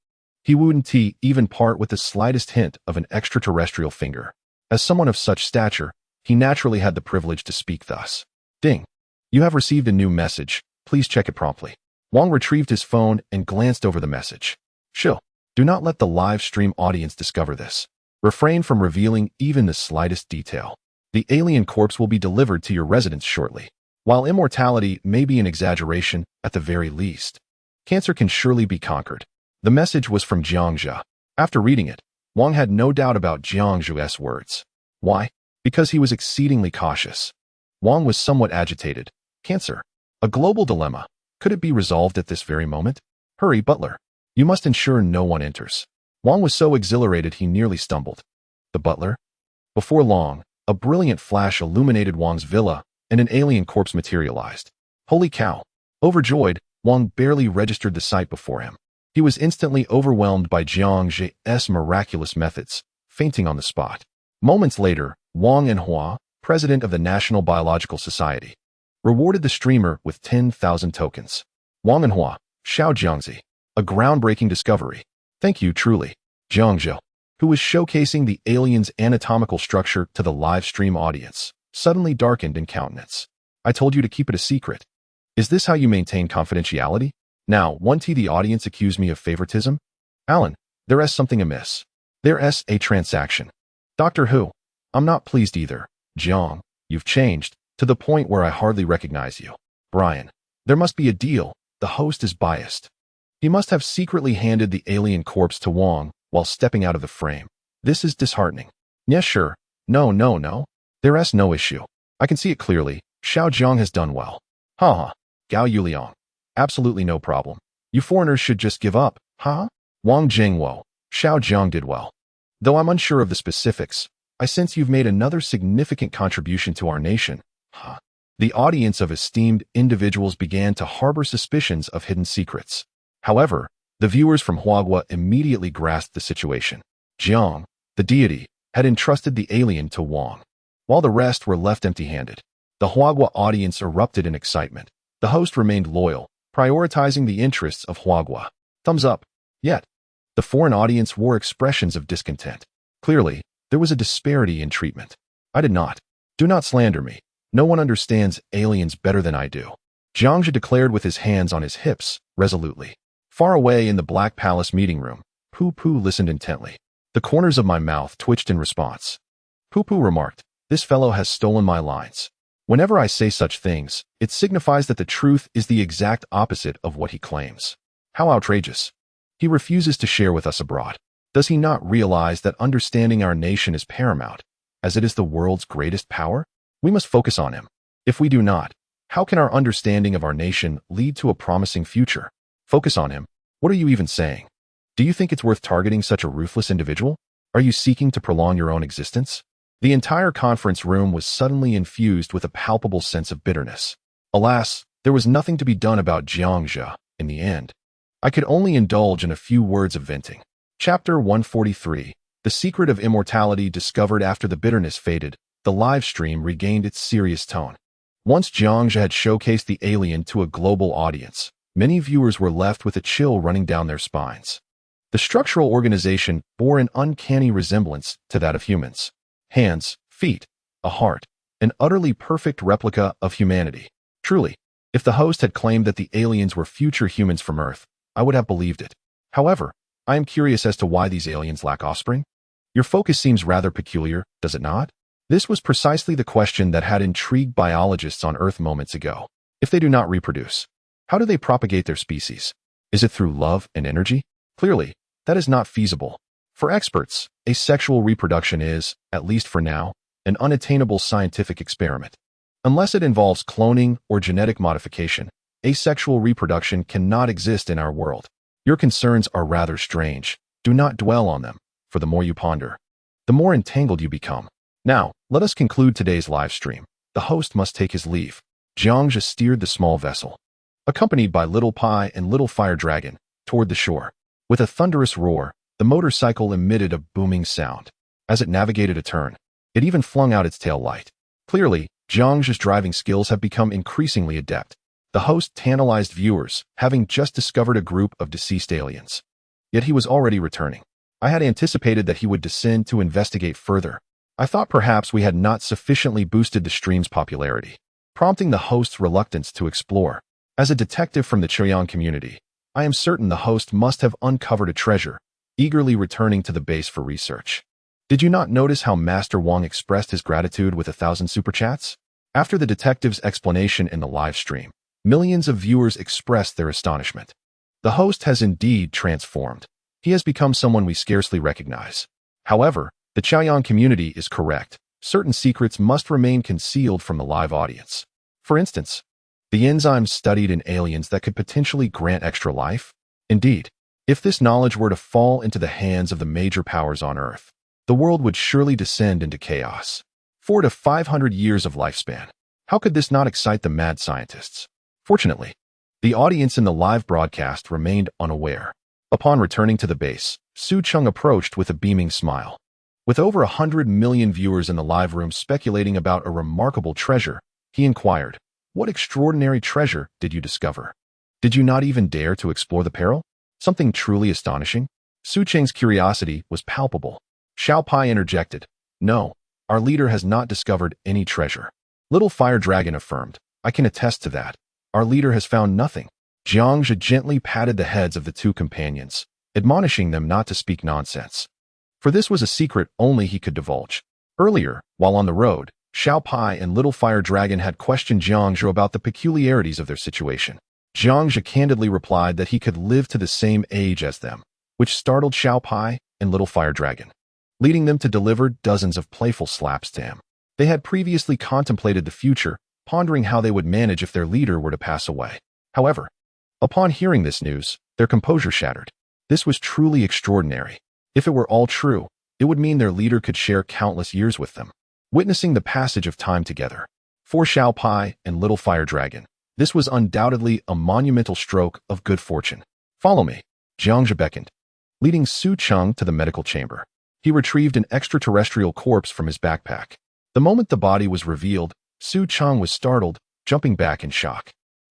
he wouldn't even part with the slightest hint of an extraterrestrial finger. As someone of such stature, he naturally had the privilege to speak thus. Ding. You have received a new message. Please check it promptly. Wang retrieved his phone and glanced over the message. Shill. Do not let the live stream audience discover this. Refrain from revealing even the slightest detail. The alien corpse will be delivered to your residence shortly. While immortality may be an exaggeration, at the very least, cancer can surely be conquered. The message was from Jiang Zhe. After reading it, Wang had no doubt about Jiang Zhe's words. Why? Because he was exceedingly cautious. Wang was somewhat agitated. Cancer. A global dilemma. Could it be resolved at this very moment? Hurry, butler. You must ensure no one enters. Wang was so exhilarated he nearly stumbled. The butler? Before long, a brilliant flash illuminated Wang's villa, and an alien corpse materialized. Holy cow! Overjoyed, Wang barely registered the sight before him. He was instantly overwhelmed by Jiang Zhe's miraculous methods, fainting on the spot. Moments later, Wang Enhua, president of the National Biological Society, rewarded the streamer with 10,000 tokens. Wang Enhua, Xiao Jiangzi, a groundbreaking discovery. Thank you truly. Jiang Zhe, who was showcasing the alien's anatomical structure to the live stream audience, suddenly darkened in countenance. I told you to keep it a secret. Is this how you maintain confidentiality? Now, the audience accused me of favoritism? Alan, there's something amiss. There's a transaction. Doctor Who. I'm not pleased either. Jiang, you've changed, to the point where I hardly recognize you. Brian, there must be a deal. The host is biased. He must have secretly handed the alien corpse to Wong while stepping out of the frame. This is disheartening. Yes, sure. No. There's no issue. I can see it clearly. Xiao Jiang has done well. Haha. Gao Yuliang. Absolutely no problem. You foreigners should just give up, huh? Wang Jingwo. Xiao Jiang did well. Though I'm unsure of the specifics, I sense you've made another significant contribution to our nation. Huh. The audience of esteemed individuals began to harbor suspicions of hidden secrets. However, the viewers from Huagua immediately grasped the situation. Jiang, the deity, had entrusted the alien to Wang, while the rest were left empty-handed. The Huagua audience erupted in excitement. The host remained loyal, prioritizing the interests of Huagua. Thumbs up. Yet, the foreign audience wore expressions of discontent. Clearly, there was a disparity in treatment. I did not. Do not slander me. No one understands aliens better than I do. Jiangxia declared with his hands on his hips, resolutely. Far away in the Black Palace meeting room, Pu Pu listened intently. The corners of my mouth twitched in response. Pu Pu remarked, "This fellow has stolen my lines. Whenever I say such things, it signifies that the truth is the exact opposite of what he claims. How outrageous. He refuses to share with us abroad. Does he not realize that understanding our nation is paramount, as it is the world's greatest power? We must focus on him. If we do not, how can our understanding of our nation lead to a promising future? Focus on him? What are you even saying? Do you think it's worth targeting such a ruthless individual? Are you seeking to prolong your own existence?" The entire conference room was suddenly infused with a palpable sense of bitterness. Alas, there was nothing to be done about Jiangxia in the end. I could only indulge in a few words of venting. Chapter 143. The secret of immortality discovered after the bitterness faded, the live stream regained its serious tone. Once Jiangxia had showcased the alien to a global audience, many viewers were left with a chill running down their spines. The structural organization bore an uncanny resemblance to that of humans. Hands, feet, a heart, an utterly perfect replica of humanity. Truly, if the host had claimed that the aliens were future humans from Earth, I would have believed it. However, I am curious as to why these aliens lack offspring. Your focus seems rather peculiar, does it not? This was precisely the question that had intrigued biologists on Earth moments ago. If they do not reproduce, how do they propagate their species? Is it through love and energy? Clearly, that is not feasible. For experts, asexual reproduction is, at least for now, an unattainable scientific experiment. Unless it involves cloning or genetic modification, asexual reproduction cannot exist in our world. Your concerns are rather strange. Do not dwell on them, for the more you ponder, the more entangled you become. Now, let us conclude today's live stream. The host must take his leave. Jiangxia steered the small vessel, accompanied by Little Pie and Little Fire Dragon, toward the shore. With a thunderous roar, the motorcycle emitted a booming sound. As it navigated a turn, it even flung out its tail light. Clearly, Jiangxia's driving skills have become increasingly adept. The host tantalized viewers, having just discovered a group of deceased aliens. Yet he was already returning. I had anticipated that he would descend to investigate further. I thought perhaps we had not sufficiently boosted the stream's popularity, prompting the host's reluctance to explore. As a detective from the Chaoyang community, I am certain the host must have uncovered a treasure, eagerly returning to the base for research. Did you not notice how Master Wang expressed his gratitude with 1,000 super chats? After the detective's explanation in the live stream, millions of viewers expressed their astonishment. The host has indeed transformed. He has become someone we scarcely recognize. However, the Chaoyang community is correct. Certain secrets must remain concealed from the live audience. For instance, the enzymes studied in aliens that could potentially grant extra life? Indeed, if this knowledge were to fall into the hands of the major powers on Earth, the world would surely descend into chaos. 400 to 500 years of lifespan. How could this not excite the mad scientists? Fortunately, the audience in the live broadcast remained unaware. Upon returning to the base, Su Cheng approached with a beaming smile. With over 100 million viewers in the live room speculating about a remarkable treasure, he inquired, "What extraordinary treasure did you discover? Did you not even dare to explore the peril? Something truly astonishing?" Su Cheng's curiosity was palpable. Xiao Pai interjected, "No, our leader has not discovered any treasure. Little Fire Dragon affirmed, I can attest to that. Our leader has found nothing. Jiangzhe gently patted the heads of the two companions, admonishing them not to speak nonsense. For this was a secret only he could divulge. Earlier, while on the road, Xiao Pai and Little Fire Dragon had questioned Jiangzhe about the peculiarities of their situation. Jiangzhe candidly replied that he could live to the same age as them, which startled Xiao Pai and Little Fire Dragon, leading them to deliver dozens of playful slaps to him. They had previously contemplated the future, pondering how they would manage if their leader were to pass away. However, upon hearing this news, their composure shattered. This was truly extraordinary. If it were all true, it would mean their leader could share countless years with them, witnessing the passage of time together. For Xiao Pai and Little Fire Dragon, this was undoubtedly a monumental stroke of good fortune. Follow me. Jiangzhe beckoned, leading Su Cheng to the medical chamber. He retrieved an extraterrestrial corpse from his backpack. The moment the body was revealed, Su Cheng was startled, jumping back in shock.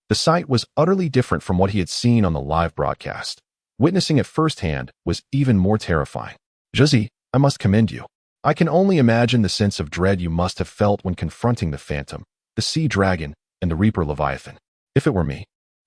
The sight was utterly different from what he had seen on the live broadcast. Witnessing it firsthand was even more terrifying. Zhi, I must commend you. I can only imagine the sense of dread you must have felt when confronting the Phantom, the Sea Dragon, and the Reaper Leviathan. If it were me,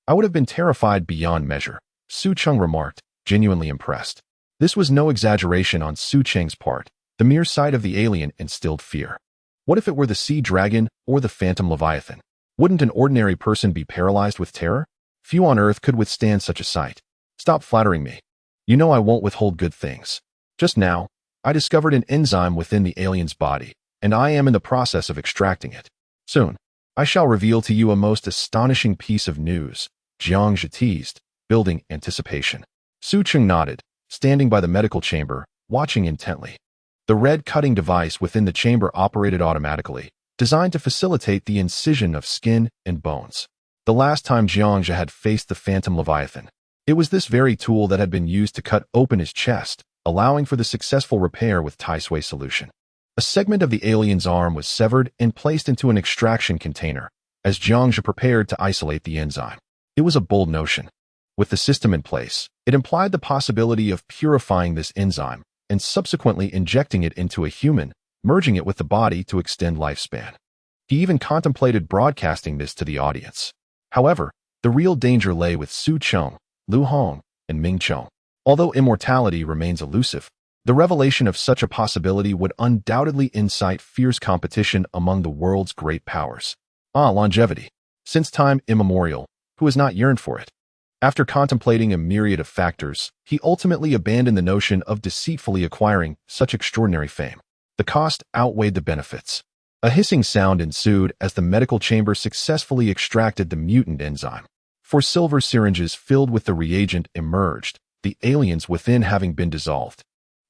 I would have been terrified beyond measure, Su Cheng remarked, genuinely impressed. This was no exaggeration on Su Cheng's part. The mere sight of the alien instilled fear. What if it were the Sea Dragon or the Phantom Leviathan? Wouldn't an ordinary person be paralyzed with terror? Few on Earth could withstand such a sight. Stop flattering me. You know I won't withhold good things. Just now, I discovered an enzyme within the alien's body, and I am in the process of extracting it. Soon, I shall reveal to you a most astonishing piece of news, Jiangzhe teased, building anticipation. Su Cheng nodded, standing by the medical chamber, watching intently. The red cutting device within the chamber operated automatically, designed to facilitate the incision of skin and bones. The last time Jiangzhe had faced the Phantom Leviathan, it was this very tool that had been used to cut open his chest, allowing for the successful repair with Tai Sui solution. A segment of the alien's arm was severed and placed into an extraction container, as Jiangzhe prepared to isolate the enzyme. It was a bold notion. With the system in place, it implied the possibility of purifying this enzyme and subsequently injecting it into a human, merging it with the body to extend lifespan. He even contemplated broadcasting this to the audience. However, the real danger lay with Su Cheng, Lu Hong, and Ming Chong. Although immortality remains elusive, the revelation of such a possibility would undoubtedly incite fierce competition among the world's great powers. Longevity. Since time immemorial, who has not yearned for it? After contemplating a myriad of factors, he ultimately abandoned the notion of deceitfully acquiring such extraordinary fame. The cost outweighed the benefits. A hissing sound ensued as the medical chamber successfully extracted the mutant enzyme. Four silver syringes filled with the reagent emerged, the aliens within having been dissolved,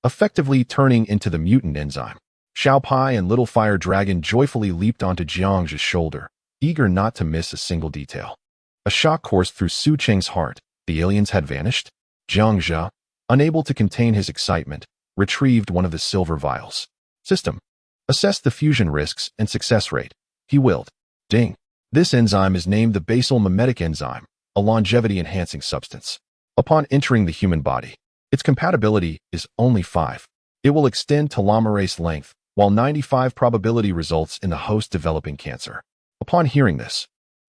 effectively turning into the mutant enzyme. Xiao Pai and Little Fire Dragon joyfully leaped onto Jiangzhe's shoulder, eager not to miss a single detail. A shock coursed through Su Cheng's heart. The aliens had vanished? Jiangzhe, unable to contain his excitement, retrieved one of the silver vials. System. Assess the fusion risks and success rate. He willed. Ding. This enzyme is named the basal mimetic enzyme, a longevity-enhancing substance. Upon entering the human body, its compatibility is only 5. It will extend telomerase length, while 95 probability results in the host developing cancer. Upon hearing this,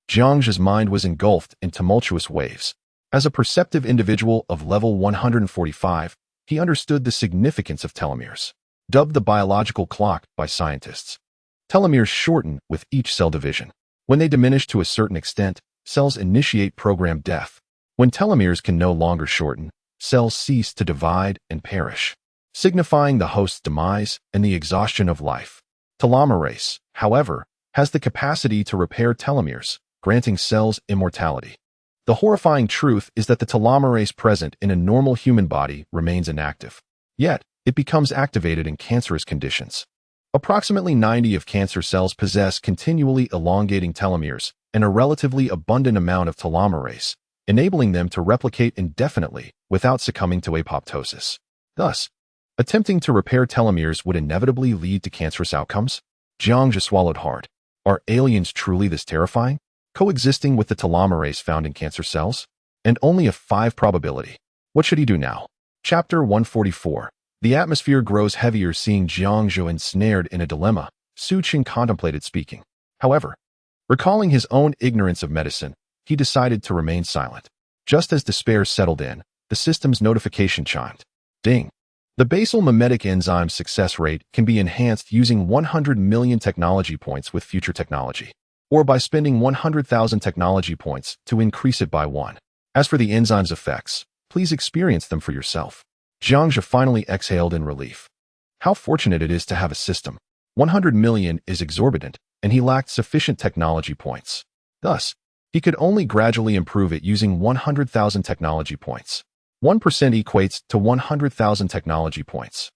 Jiangzhe's mind was engulfed in tumultuous waves. As a perceptive individual of level 145, he understood the significance of telomeres. Dubbed the biological clock by scientists. Telomeres shorten with each cell division. When they diminish to a certain extent, cells initiate programmed death. When telomeres can no longer shorten, cells cease to divide and perish, signifying the host's demise and the exhaustion of life. Telomerase, however, has the capacity to repair telomeres, granting cells immortality. The horrifying truth is that the telomerase present in a normal human body remains inactive. Yet, it becomes activated in cancerous conditions. Approximately 90 of cancer cells possess continually elongating telomeres and a relatively abundant amount of telomerase, enabling them to replicate indefinitely without succumbing to apoptosis. Thus, attempting to repair telomeres would inevitably lead to cancerous outcomes. Jiangzhe swallowed hard. Are aliens truly this terrifying? Coexisting with the telomerase found in cancer cells? And only a 5 probability. What should he do now? Chapter 144. The atmosphere grows heavier seeing Jiang Zhou ensnared in a dilemma. Su Qing contemplated speaking. However, recalling his own ignorance of medicine, he decided to remain silent. Just as despair settled in, the system's notification chimed. Ding. The basal mimetic enzyme success rate can be enhanced using 100 million technology points with future technology, or by spending 100,000 technology points to increase it by 1. As for the enzyme's effects, please experience them for yourself. Jiang Zhe finally exhaled in relief. How fortunate it is to have a system. 100 million is exorbitant, and he lacked sufficient technology points. Thus, he could only gradually improve it using 100,000 technology points. 1% equates to 100,000 technology points.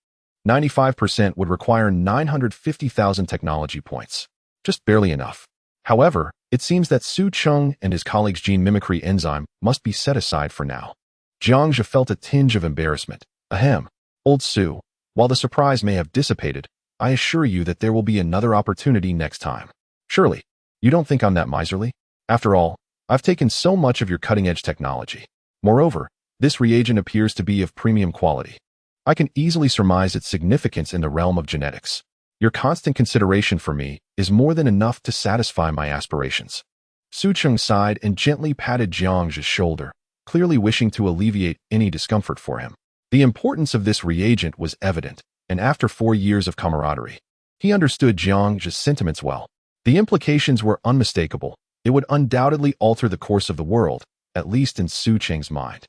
95% would require 950,000 technology points. Just barely enough. However, it seems that Su Cheng and his colleague's gene mimicry enzyme must be set aside for now. Jiang Zhe felt a tinge of embarrassment. Ahem. Old Su, while the surprise may have dissipated, I assure you that there will be another opportunity next time. Surely, you don't think I'm that miserly? After all, I've taken so much of your cutting-edge technology. Moreover, this reagent appears to be of premium quality. I can easily surmise its significance in the realm of genetics. Your constant consideration for me is more than enough to satisfy my aspirations. Su Cheng sighed and gently patted Jiang Zhe's shoulder, clearly wishing to alleviate any discomfort for him. The importance of this reagent was evident, and after 4 years of camaraderie, he understood Jiang Zhe's sentiments well. The implications were unmistakable. It would undoubtedly alter the course of the world, at least in Su Cheng's mind.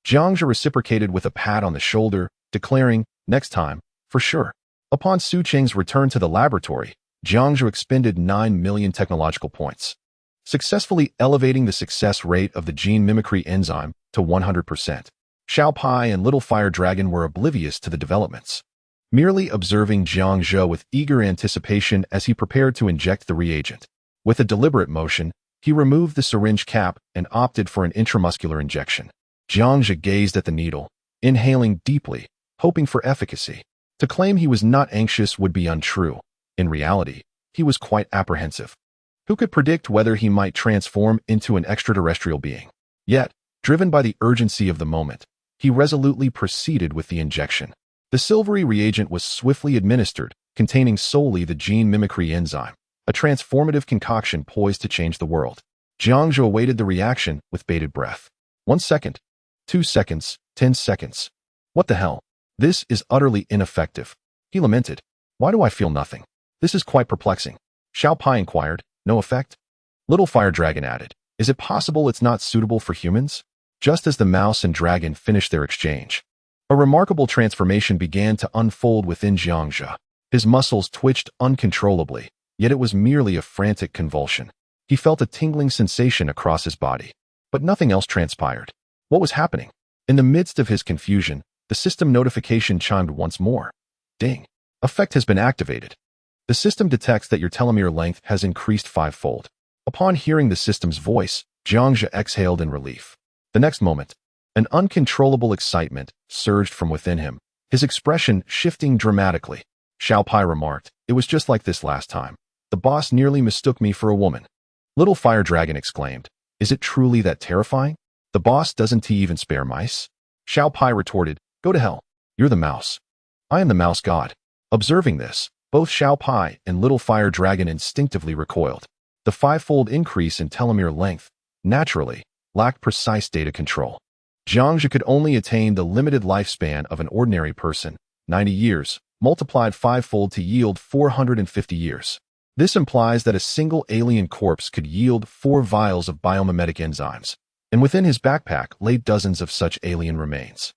Jiang Zhe reciprocated with a pat on the shoulder, declaring, next time, for sure. Upon Su Cheng's return to the laboratory, Jiang Zhe expended 9 million technological points, successfully elevating the success rate of the gene mimicry enzyme to 100%. Xiao Pai and Little Fire Dragon were oblivious to the developments, merely observing Jiang Zhe with eager anticipation as he prepared to inject the reagent. With a deliberate motion, he removed the syringe cap and opted for an intramuscular injection. Jiang Zhe gazed at the needle, inhaling deeply, hoping for efficacy. To claim he was not anxious would be untrue. In reality, he was quite apprehensive. Who could predict whether he might transform into an extraterrestrial being? Yet, driven by the urgency of the moment, he resolutely proceeded with the injection. The silvery reagent was swiftly administered, containing solely the gene mimicry enzyme, a transformative concoction poised to change the world. Jiang Zhe awaited the reaction with bated breath. 1 second, 2 seconds, 10 seconds. What the hell? This is utterly ineffective. He lamented. Why do I feel nothing? This is quite perplexing. Xiao Pai inquired. No effect? Little Fire Dragon added. Is it possible it's not suitable for humans? Just as the mouse and dragon finished their exchange, a remarkable transformation began to unfold within Jiang Zhe. His muscles twitched uncontrollably, yet it was merely a frantic convulsion. He felt a tingling sensation across his body, but nothing else transpired. What was happening? In the midst of his confusion, the system notification chimed once more. Ding. Effect has been activated. The system detects that your telomere length has increased 5-fold. Upon hearing the system's voice, Jiang Zhe exhaled in relief. The next moment, an uncontrollable excitement surged from within him, his expression shifting dramatically. Xiao Pai remarked, it was just like this last time. The boss nearly mistook me for a woman. Little Fire Dragon exclaimed, is it truly that terrifying? The boss doesn't he even spare mice? Xiao Pai retorted, go to hell. You're the mouse. I am the mouse god. Observing this, both Xiao Pai and Little Fire Dragon instinctively recoiled. The 5-fold increase in telomere length, naturally, lacked precise data control. Jiang Zhe could only attain the limited lifespan of an ordinary person, 90 years, multiplied 5-fold to yield 450 years. This implies that a single alien corpse could yield 4 vials of biomimetic enzymes, and within his backpack lay dozens of such alien remains.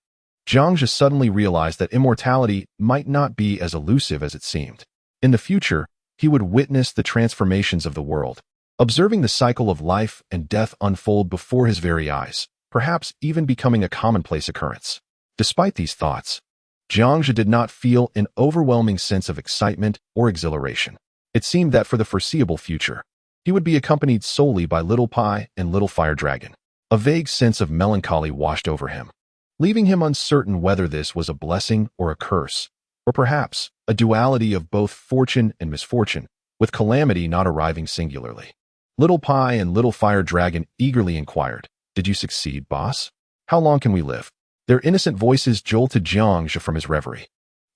Jiang Zhe suddenly realized that immortality might not be as elusive as it seemed. In the future, he would witness the transformations of the world, observing the cycle of life and death unfold before his very eyes, perhaps even becoming a commonplace occurrence. Despite these thoughts, Jiang Zhe did not feel an overwhelming sense of excitement or exhilaration. It seemed that for the foreseeable future, he would be accompanied solely by Little Pai and Little Fire Dragon. A vague sense of melancholy washed over him, leaving him uncertain whether this was a blessing or a curse, or perhaps a duality of both fortune and misfortune, with calamity not arriving singularly. Little Pai and Little Fire Dragon eagerly inquired, did you succeed, boss? How long can we live? Their innocent voices jolted Jiang Zhe from his reverie.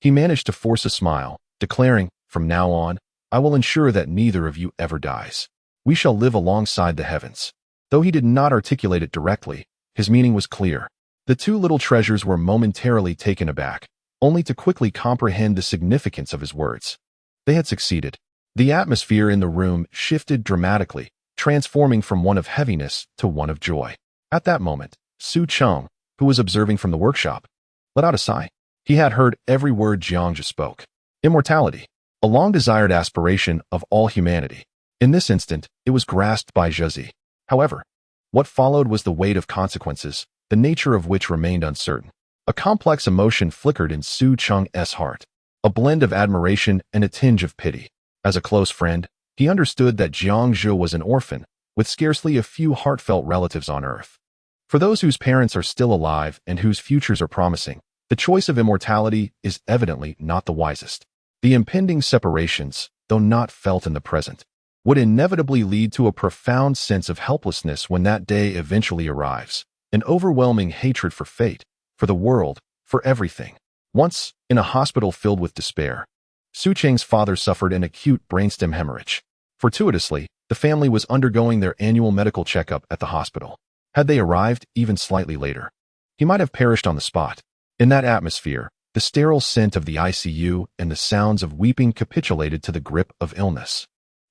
He managed to force a smile, declaring, "From now on, I will ensure that neither of you ever dies. We shall live alongside the heavens." Though he did not articulate it directly, his meaning was clear. The two little treasures were momentarily taken aback, only to quickly comprehend the significance of his words. They had succeeded. The atmosphere in the room shifted dramatically, transforming from one of heaviness to one of joy. At that moment, Su Cheng, who was observing from the workshop, let out a sigh. He had heard every word Jiangzhi spoke. Immortality, a long-desired aspiration of all humanity. In this instant, it was grasped by Zhezi. However, what followed was the weight of consequences, the nature of which remained uncertain. A complex emotion flickered in Su Cheng's heart, a blend of admiration and a tinge of pity. As a close friend, he understood that Jiangzhi was an orphan, with scarcely a few heartfelt relatives on earth. For those whose parents are still alive and whose futures are promising, the choice of immortality is evidently not the wisest. The impending separations, though not felt in the present, would inevitably lead to a profound sense of helplessness when that day eventually arrives, an overwhelming hatred for fate, for the world, for everything. Once, in a hospital filled with despair, Su Cheng's father suffered an acute brainstem hemorrhage. Fortuitously, the family was undergoing their annual medical checkup at the hospital. Had they arrived even slightly later, he might have perished on the spot. In that atmosphere, the sterile scent of the ICU and the sounds of weeping capitulated to the grip of illness,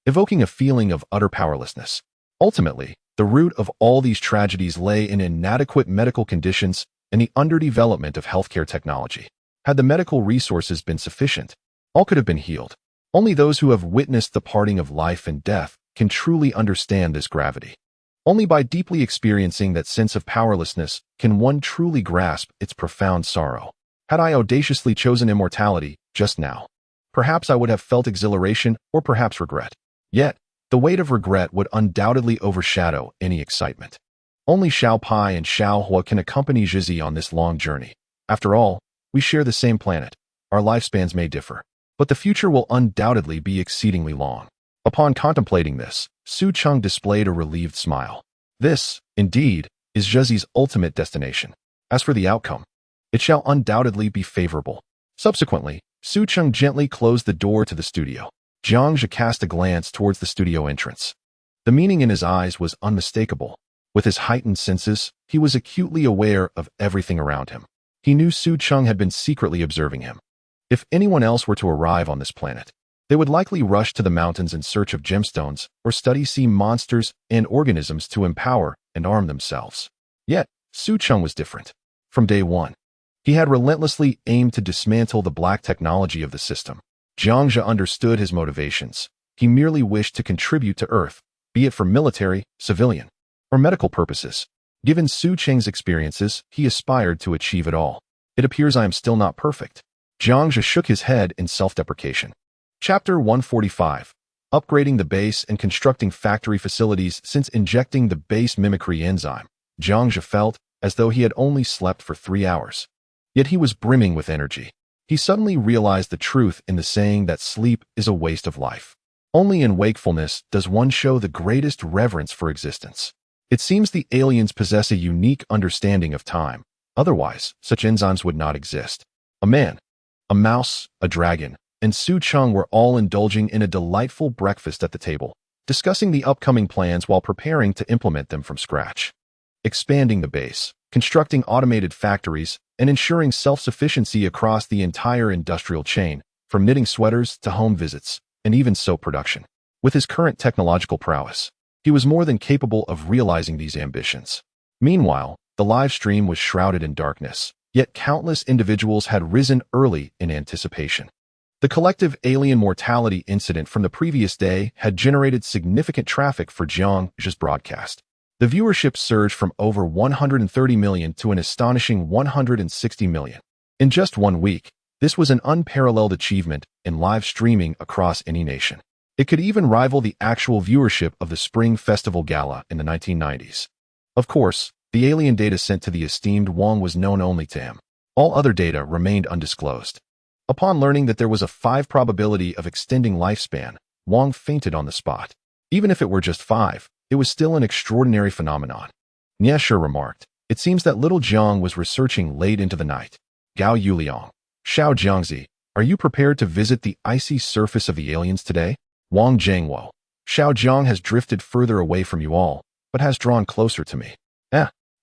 evoking a feeling of utter powerlessness. Ultimately, the root of all these tragedies lay in inadequate medical conditions and the underdevelopment of healthcare technology. Had the medical resources been sufficient, all could have been healed. Only those who have witnessed the parting of life and death can truly understand this gravity. Only by deeply experiencing that sense of powerlessness can one truly grasp its profound sorrow. Had I audaciously chosen immortality just now, perhaps I would have felt exhilaration or perhaps regret. Yet, the weight of regret would undoubtedly overshadow any excitement. Only Xiao Pai and Xiao Hua can accompany Zhezi on this long journey. After all, we share the same planet. Our lifespans may differ, but the future will undoubtedly be exceedingly long. Upon contemplating this, Su Cheng displayed a relieved smile. This, indeed, is Zhezi's ultimate destination. As for the outcome, it shall undoubtedly be favorable. Subsequently, Su Cheng gently closed the door to the studio. Jiangzhi cast a glance towards the studio entrance. The meaning in his eyes was unmistakable. With his heightened senses, he was acutely aware of everything around him. He knew Su Cheng had been secretly observing him. If anyone else were to arrive on this planet, they would likely rush to the mountains in search of gemstones or study sea monsters and organisms to empower and arm themselves. Yet, Su Cheng was different. From day one, he had relentlessly aimed to dismantle the black technology of the system. Jiangzhi understood his motivations. He merely wished to contribute to Earth, be it for military, civilian, or medical purposes. Given Su Cheng's experiences, he aspired to achieve it all. It appears I am still not perfect. Jiangzhi shook his head in self-deprecation. Chapter 145. Upgrading the base and constructing factory facilities. Since injecting the base mimicry enzyme, Jiangzhi felt as though he had only slept for 3 hours. Yet he was brimming with energy. He suddenly realized the truth in the saying that sleep is a waste of life. Only in wakefulness does one show the greatest reverence for existence. It seems the aliens possess a unique understanding of time. Otherwise, such enzymes would not exist. A man, a mouse, a dragon, and Su Cheng were all indulging in a delightful breakfast at the table, discussing the upcoming plans while preparing to implement them from scratch. Expanding the base, constructing automated factories, and ensuring self-sufficiency across the entire industrial chain, from knitting sweaters to home visits, and even soap production. With his current technological prowess, he was more than capable of realizing these ambitions. Meanwhile, the live stream was shrouded in darkness, yet countless individuals had risen early in anticipation. The collective alien mortality incident from the previous day had generated significant traffic for Jiangzhi's broadcast. The viewership surged from over 130 million to an astonishing 160 million. In just 1 week, this was an unparalleled achievement in live streaming across any nation. It could even rival the actual viewership of the Spring Festival Gala in the 1990s. Of course, the alien data sent to the esteemed Wang was known only to him. All other data remained undisclosed. Upon learning that there was a 5 probability of extending lifespan, Wang fainted on the spot. Even if it were just 5, it was still an extraordinary phenomenon. Niesher remarked, "It seems that little Jiang was researching late into the night." Gao Yuliang, Xiao Jiangzi, Are you prepared to visit the icy surface of the aliens today? Wang Zhengwo. Xiao Zhang has drifted further away from you all, but has drawn closer to me.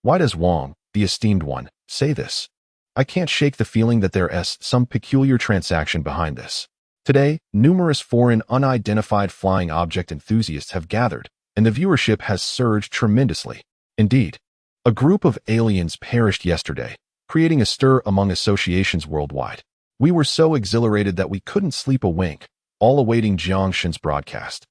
Why does Wang, the esteemed one, say this? I can't shake the feeling that there is some peculiar transaction behind this. Today, numerous foreign unidentified flying object enthusiasts have gathered, and the viewership has surged tremendously. Indeed, a group of aliens perished yesterday, creating a stir among associations worldwide. We were so exhilarated that we couldn't sleep a wink, all awaiting Jiang Shen's broadcast.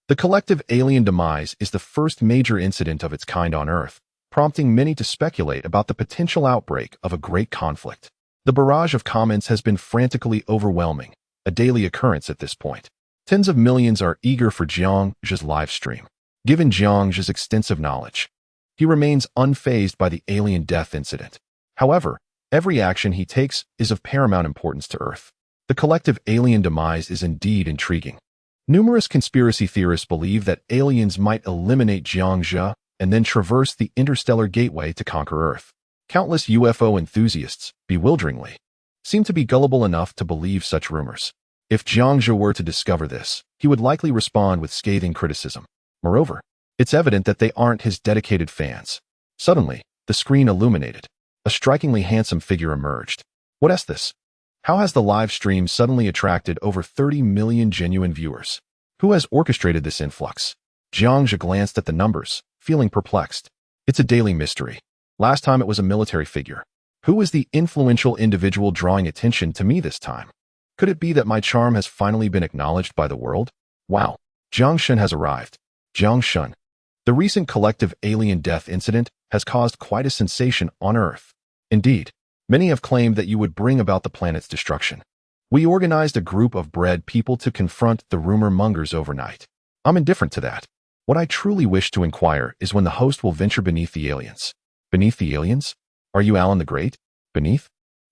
The collective alien demise is the first major incident of its kind on Earth, prompting many to speculate about the potential outbreak of a great conflict. The barrage of comments has been frantically overwhelming, a daily occurrence at this point. Tens of millions are eager for Jiang Zhe's live stream. Given Jiang Zhe's extensive knowledge, he remains unfazed by the alien death incident. However, every action he takes is of paramount importance to Earth. The collective alien demise is indeed intriguing. Numerous conspiracy theorists believe that aliens might eliminate Jiang Zhe and then traverse the interstellar gateway to conquer Earth. Countless UFO enthusiasts, bewilderingly, seem to be gullible enough to believe such rumors. If Jiang Zhe were to discover this, he would likely respond with scathing criticism. Moreover, it's evident that they aren't his dedicated fans. Suddenly, the screen illuminated. A strikingly handsome figure emerged. What is this? How has the live stream suddenly attracted over 30 million genuine viewers? Who has orchestrated this influx? Jiang Zhe glanced at the numbers, feeling perplexed. It's a daily mystery. Last time it was a military figure. Who is the influential individual drawing attention to me this time? Could it be that my charm has finally been acknowledged by the world? Wow, Jiang Shen has arrived. Jiang Shen. The recent collective alien death incident has caused quite a sensation on Earth. Indeed, many have claimed that you would bring about the planet's destruction. We organized a group of bred people to confront the rumor mongers overnight. I'm indifferent to that. What I truly wish to inquire is when the host will venture beneath the aliens. Beneath the aliens? Are you Alan the Great? Beneath?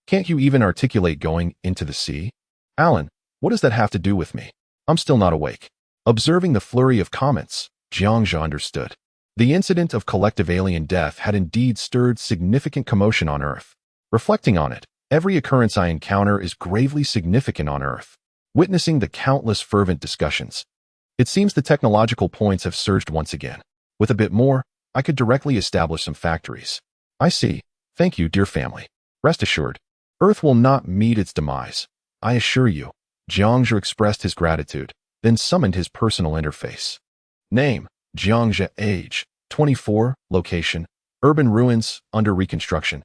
Can't you even articulate going into the sea? Alan, what does that have to do with me? I'm still not awake. Observing the flurry of comments, Jiang Zhe understood. The incident of collective alien death had indeed stirred significant commotion on Earth. Reflecting on it, every occurrence I encounter is gravely significant on Earth. Witnessing the countless fervent discussions, it seems the technological points have surged once again. With a bit more, I could directly establish some factories. I see. Thank you, dear family. Rest assured, Earth will not meet its demise. I assure you. Jiang Zhe expressed his gratitude, then summoned his personal interface. Name, Jiang Zhe. Age, 24. Location, urban ruins, under reconstruction.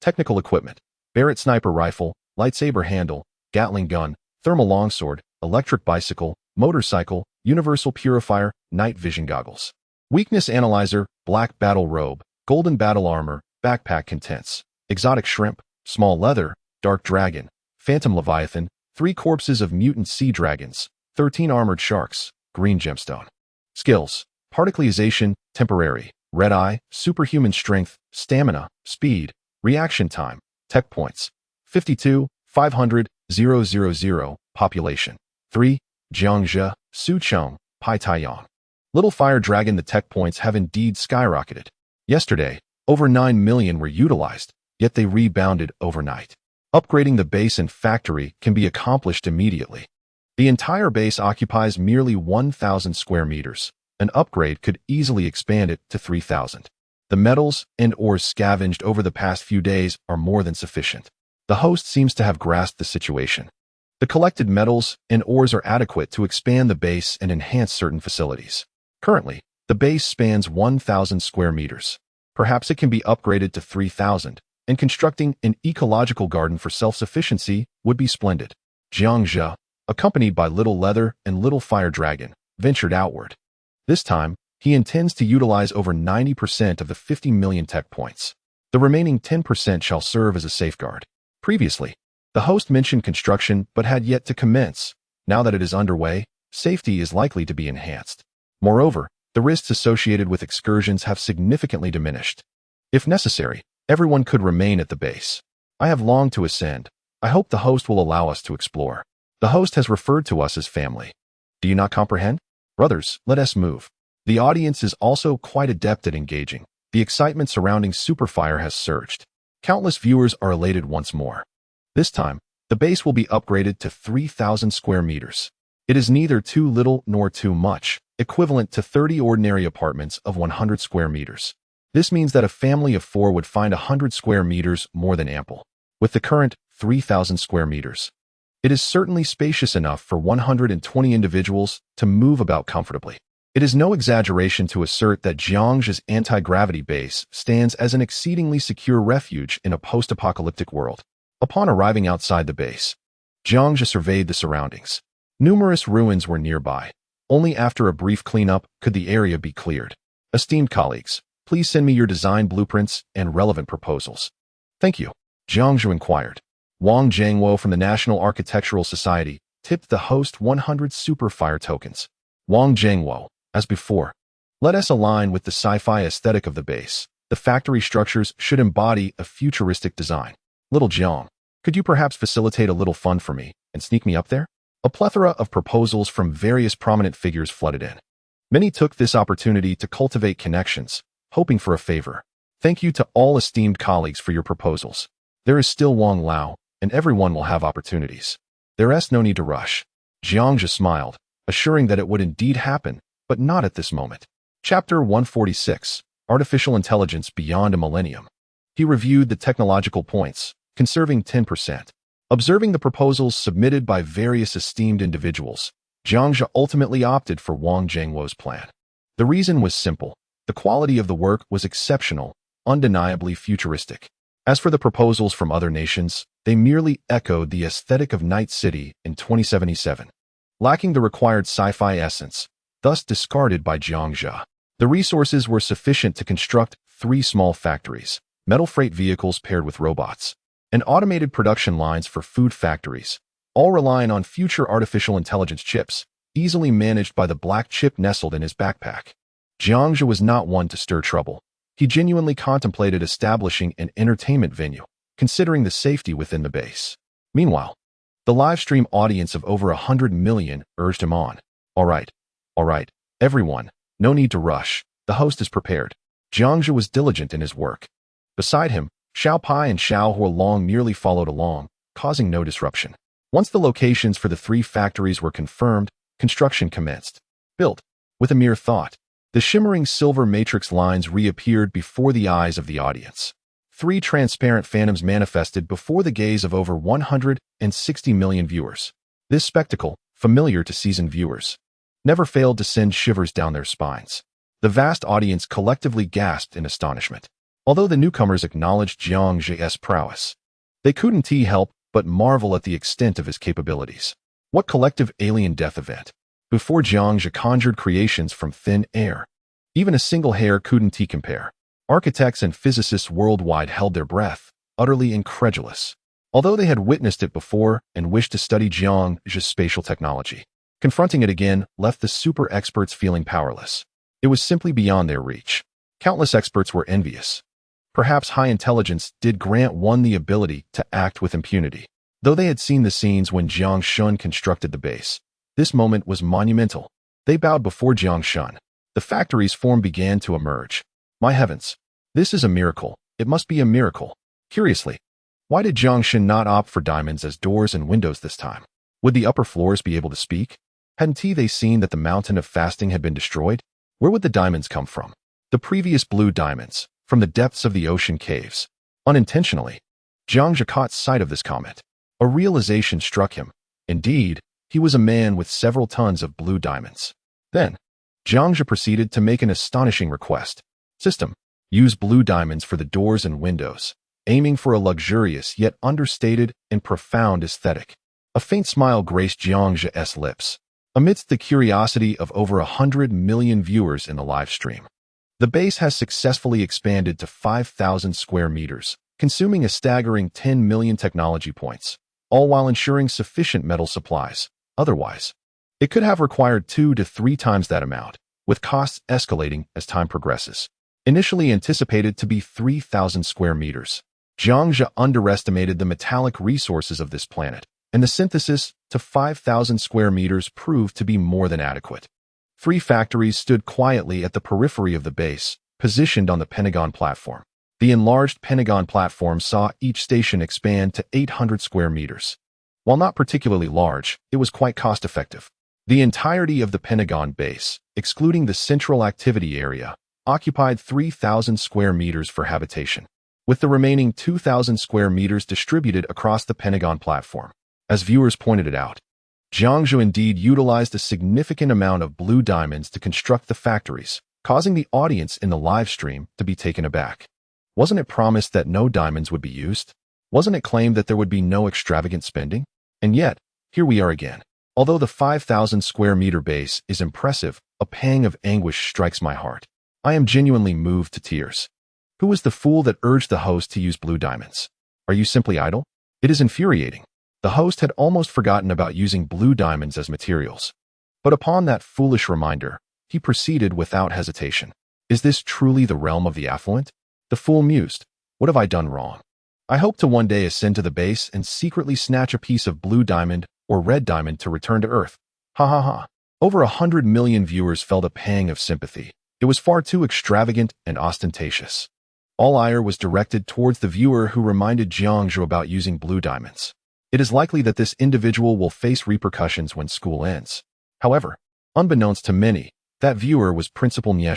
Technical equipment, Barrett sniper rifle, lightsaber handle, Gatling gun, thermal longsword, electric bicycle, motorcycle, universal purifier, night vision goggles. Weakness analyzer, black battle robe, golden battle armor, backpack contents, exotic shrimp, small leather, dark dragon, phantom leviathan, 3 corpses of mutant sea dragons, 13 armored sharks, green gemstone. Skills, particleization, temporary, red eye, superhuman strength, stamina, speed, reaction time, tech points, 52, 500, 000, population. 3, Jiang Zhe, Suchong, Pai Taiyang. Little Fire Dragon. The tech points have indeed skyrocketed. Yesterday, over 9 million were utilized, yet they rebounded overnight. Upgrading the base and factory can be accomplished immediately. The entire base occupies merely 1,000 square meters. An upgrade could easily expand it to 3,000. The metals and ores scavenged over the past few days are more than sufficient. The host seems to have grasped the situation. The collected metals and ores are adequate to expand the base and enhance certain facilities. Currently, the base spans 1,000 square meters. Perhaps it can be upgraded to 3,000, and constructing an ecological garden for self-sufficiency would be splendid. Jiang Zhe, accompanied by Little Leather and Little Fire Dragon, ventured outward. This time, he intends to utilize over 90% of the 50 million tech points. The remaining 10% shall serve as a safeguard. Previously, the host mentioned construction but had yet to commence. Now that it is underway, safety is likely to be enhanced. Moreover, the risks associated with excursions have significantly diminished. If necessary, everyone could remain at the base. I have longed to ascend. I hope the host will allow us to explore. The host has referred to us as family. Do you not comprehend? Brothers, let us move. The audience is also quite adept at engaging. The excitement surrounding Superfire has surged. Countless viewers are elated once more. This time, The base will be upgraded to 3,000 square meters. It is neither too little nor too much, equivalent to 30 ordinary apartments of 100 square meters. This means that a family of 4 would find 100 square meters more than ample. With the current 3,000 square meters, it is certainly spacious enough for 120 individuals to move about comfortably. It is no exaggeration to assert that Jiangx's anti-gravity base stands as an exceedingly secure refuge in a post-apocalyptic world. Upon arriving outside the base, Jiangxi surveyed the surroundings. Numerous ruins were nearby. Only after a brief cleanup could the area be cleared. Esteemed colleagues, please send me your design blueprints and relevant proposals. Thank you, Jiangxi inquired. Wang Jiangwo from the National Architectural Society tipped the host 100 super fire tokens. Wang Jiangwo, as before, let us align with the sci-fi aesthetic of the base. The factory structures should embody a futuristic design. Little Jiang, could you perhaps facilitate a little fun for me and sneak me up there? A plethora of proposals from various prominent figures flooded in. Many took this opportunity to cultivate connections, hoping for a favor. Thank you to all esteemed colleagues for your proposals. There is still Wang Lao, and everyone will have opportunities. There is no need to rush. Jiangxi smiled, assuring that it would indeed happen, but not at this moment. Chapter 146, Artificial Intelligence Beyond a Millennium. He reviewed the technological points, conserving 10%. Observing the proposals submitted by various esteemed individuals, Jiangxi ultimately opted for Wang Jiangwo's plan. The reason was simple. The quality of the work was exceptional, undeniably futuristic. As for the proposals from other nations, they merely echoed the aesthetic of Night City in 2077, lacking the required sci-fi essence, thus discarded by Jiangxi. The resources were sufficient to construct 3 small factories, metal freight vehicles paired with robots, and automated production lines for food factories, all relying on future artificial intelligence chips, easily managed by the black chip nestled in his backpack. Jiangxi was not one to stir trouble. He genuinely contemplated establishing an entertainment venue, considering the safety within the base. Meanwhile, the live stream audience of over 100 million urged him on. All right, everyone, no need to rush. The host is prepared. Jiangxi was diligent in his work. Beside him, Xiao Pai and Xiao Huolong merely followed along, causing no disruption. Once the locations for the 3 factories were confirmed, construction commenced. Built with a mere thought, the shimmering silver matrix lines reappeared before the eyes of the audience. 3 transparent phantoms manifested before the gaze of over 160 million viewers. This spectacle, familiar to seasoned viewers, never failed to send shivers down their spines. The vast audience collectively gasped in astonishment. Although the newcomers acknowledged Jiangxi's prowess, they couldn't help but marvel at the extent of his capabilities. What collective alien death event? Before Jiangxi conjured creations from thin air. Even a single hair couldn't compare. Architects and physicists worldwide held their breath, utterly incredulous. Although they had witnessed it before and wished to study Jiangxi's spatial technology, confronting it again left the super experts feeling powerless. It was simply beyond their reach. Countless experts were envious. Perhaps high intelligence did grant one the ability to act with impunity. Though they had seen the scenes when Jiang Shun constructed the base, this moment was monumental. They bowed before Jiang Shun. The factory's form began to emerge. My heavens! This is a miracle. It must be a miracle. Curiously, why did Jiang Shun not opt for diamonds as doors and windows this time? Would the upper floors be able to speak? Hadn't they seen that the mountain of fasting had been destroyed? Where would the diamonds come from? The previous blue diamonds, from the depths of the ocean caves. Unintentionally, Jiangxi caught sight of this comment. A realization struck him. Indeed, he was a man with several tons of blue diamonds. Then, Jiangxi proceeded to make an astonishing request. System, use blue diamonds for the doors and windows, aiming for a luxurious yet understated and profound aesthetic. A faint smile graced Jiangxi's lips. Amidst the curiosity of over 100 million viewers in the live stream, the base has successfully expanded to 5,000 square meters, consuming a staggering 10 million technology points, all while ensuring sufficient metal supplies. Otherwise, it could have required 2 to 3 times that amount, with costs escalating as time progresses. Initially anticipated to be 3,000 square meters, Jiangxi underestimated the metallic resources of this planet, and the synthesis to 5,000 square meters proved to be more than adequate. 3 factories stood quietly at the periphery of the base, positioned on the Pentagon platform. The enlarged Pentagon platform saw each station expand to 800 square meters. While not particularly large, it was quite cost-effective. The entirety of the Pentagon base, excluding the central activity area, occupied 3,000 square meters for habitation, with the remaining 2,000 square meters distributed across the Pentagon platform. As viewers pointed it out, Jiangzhou indeed utilized a significant amount of blue diamonds to construct the factories, causing the audience in the live stream to be taken aback. Wasn't it promised that no diamonds would be used? Wasn't it claimed that there would be no extravagant spending? And yet, here we are again. Although the 5,000 square meter base is impressive, a pang of anguish strikes my heart. I am genuinely moved to tears. Who was the fool that urged the host to use blue diamonds? Are you simply idle? It is infuriating. The host had almost forgotten about using blue diamonds as materials. But upon that foolish reminder, he proceeded without hesitation. Is this truly the realm of the affluent? The fool mused. What have I done wrong? I hope to one day ascend to the base and secretly snatch a piece of blue diamond or red diamond to return to Earth. Ha ha ha. Over 100 million viewers felt a pang of sympathy. It was far too extravagant and ostentatious. All ire was directed towards the viewer who reminded Jiangzhou about using blue diamonds. It is likely that this individual will face repercussions when school ends. However, unbeknownst to many, that viewer was Principal Nie.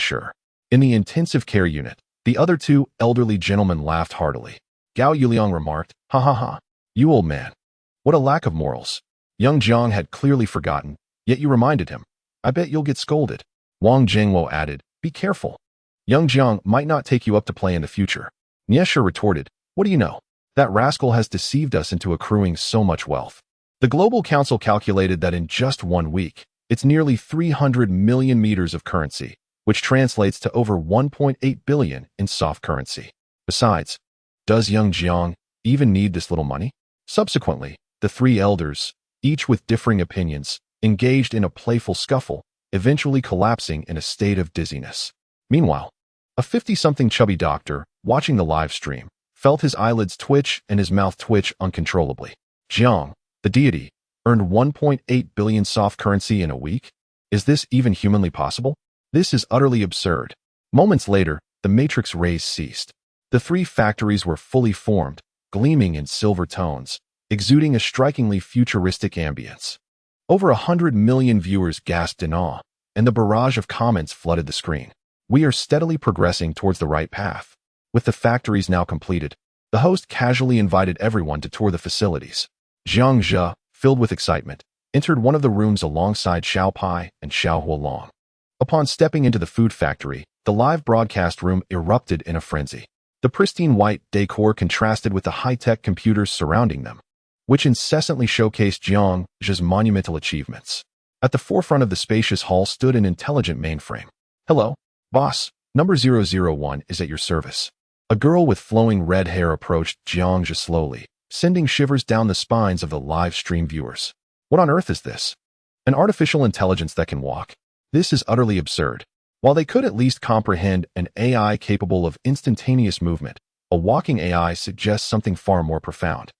In the intensive care unit, the other two elderly gentlemen laughed heartily. Gao Yuliang remarked, "Ha ha ha, you old man. What a lack of morals." Young Jiang had clearly forgotten, yet you reminded him. I bet you'll get scolded. Wang Jingwo added, "Be careful. Young Jiang might not take you up to play in the future." Nie retorted, "What do you know? That rascal has deceived us into accruing so much wealth." The Global Council calculated that in just 1 week, it's nearly 300 million meters of currency, which translates to over 1.8 billion in soft currency. Besides, does young Jiang even need this little money? Subsequently, the three elders, each with differing opinions, engaged in a playful scuffle, eventually collapsing in a state of dizziness. Meanwhile, a 50-something chubby doctor, watching the live stream, felt his eyelids twitch and his mouth twitch uncontrollably. Jiang, the deity, earned 1.8 billion soft currency in a week? Is this even humanly possible? This is utterly absurd. Moments later, the matrix rays ceased. The 3 factories were fully formed, gleaming in silver tones, exuding a strikingly futuristic ambience. Over 100 million viewers gasped in awe, and the barrage of comments flooded the screen. We are steadily progressing towards the right path. With the factories now completed, the host casually invited everyone to tour the facilities. Jiang Zhe, filled with excitement, entered one of the rooms alongside Xiao Pai and Xiao Huolong. Upon stepping into the food factory, the live broadcast room erupted in a frenzy. The pristine white decor contrasted with the high-tech computers surrounding them, which incessantly showcased Jiang Zhe's monumental achievements. At the forefront of the spacious hall stood an intelligent mainframe. "Hello, boss. Number 001 is at your service." A girl with flowing red hair approached Jiang Zhe slowly, sending shivers down the spines of the live stream viewers. What on earth is this? An artificial intelligence that can walk? This is utterly absurd. While they could at least comprehend an AI capable of instantaneous movement, a walking AI suggests something far more profound.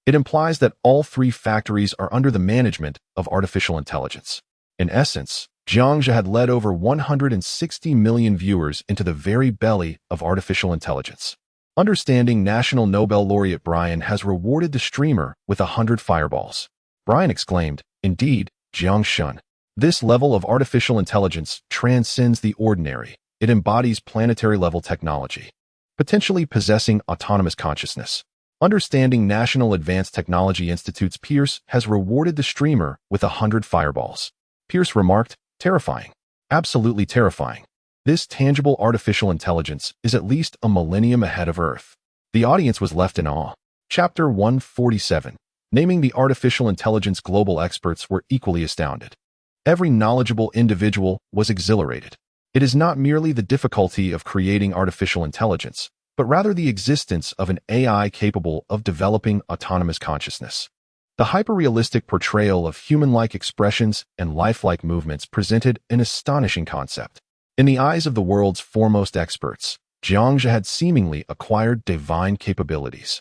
It implies that all 3 factories are under the management of artificial intelligence. In essence, Jiang Zhe had led over 160 million viewers into the very belly of artificial intelligence. Understanding National Nobel laureate Brian has rewarded the streamer with 100 fireballs. Brian exclaimed, "Indeed, Jiang Shun. This level of artificial intelligence transcends the ordinary. It embodies planetary-level technology, potentially possessing autonomous consciousness." Understanding National Advanced Technology Institute's Pierce has rewarded the streamer with 100 fireballs. Pierce remarked, "Terrifying. Absolutely terrifying. This tangible artificial intelligence is at least a millennium ahead of Earth." The audience was left in awe. Chapter 147. Naming the artificial intelligence global experts were equally astounded. Every knowledgeable individual was exhilarated. It is not merely the difficulty of creating artificial intelligence, but rather the existence of an AI capable of developing autonomous consciousness. The hyperrealistic portrayal of human-like expressions and lifelike movements presented an astonishing concept. In the eyes of the world's foremost experts, Jiang Zhe had seemingly acquired divine capabilities.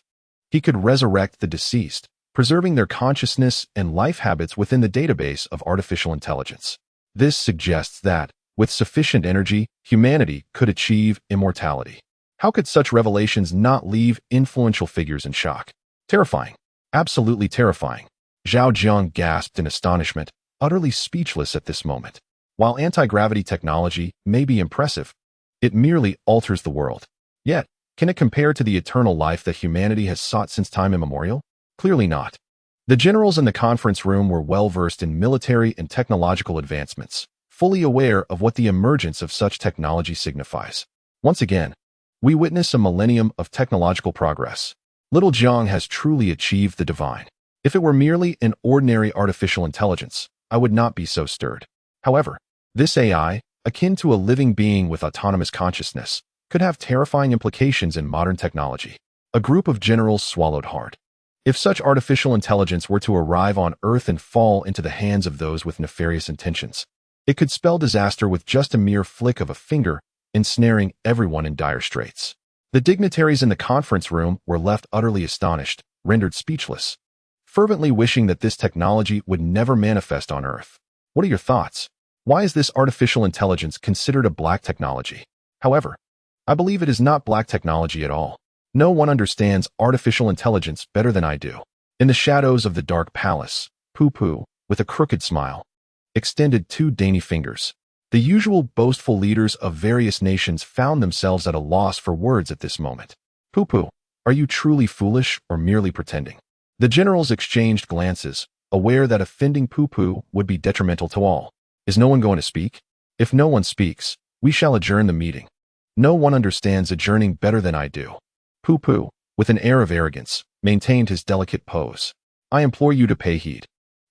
He could resurrect the deceased, preserving their consciousness and life habits within the database of artificial intelligence. This suggests that, with sufficient energy, humanity could achieve immortality. How could such revelations not leave influential figures in shock? Terrifying. Absolutely terrifying. Zhao Jiang gasped in astonishment, utterly speechless at this moment. While anti-gravity technology may be impressive, it merely alters the world. Yet, can it compare to the eternal life that humanity has sought since time immemorial? Clearly not. The generals in the conference room were well-versed in military and technological advancements, fully aware of what the emergence of such technology signifies. Once again, we witness a millennium of technological progress. Little Jiang has truly achieved the divine. If it were merely an ordinary artificial intelligence, I would not be so stirred. However, this AI, akin to a living being with autonomous consciousness, could have terrifying implications in modern technology. A group of generals swallowed hard. If such artificial intelligence were to arrive on Earth and fall into the hands of those with nefarious intentions, it could spell disaster with just a mere flick of a finger, ensnaring everyone in dire straits. The dignitaries in the conference room were left utterly astonished, rendered speechless, fervently wishing that this technology would never manifest on Earth. What are your thoughts? Why is this artificial intelligence considered a black technology? However, I believe it is not black technology at all. No one understands artificial intelligence better than I do. In the shadows of the dark palace, Pu Pu, with a crooked smile, extended two dainty fingers. The usual boastful leaders of various nations found themselves at a loss for words at this moment. Pu Pu, are you truly foolish or merely pretending? The generals exchanged glances, aware that offending Pu Pu would be detrimental to all. Is no one going to speak? If no one speaks, we shall adjourn the meeting. No one understands adjourning better than I do. Pu Pu, with an air of arrogance, maintained his delicate pose. I implore you to pay heed.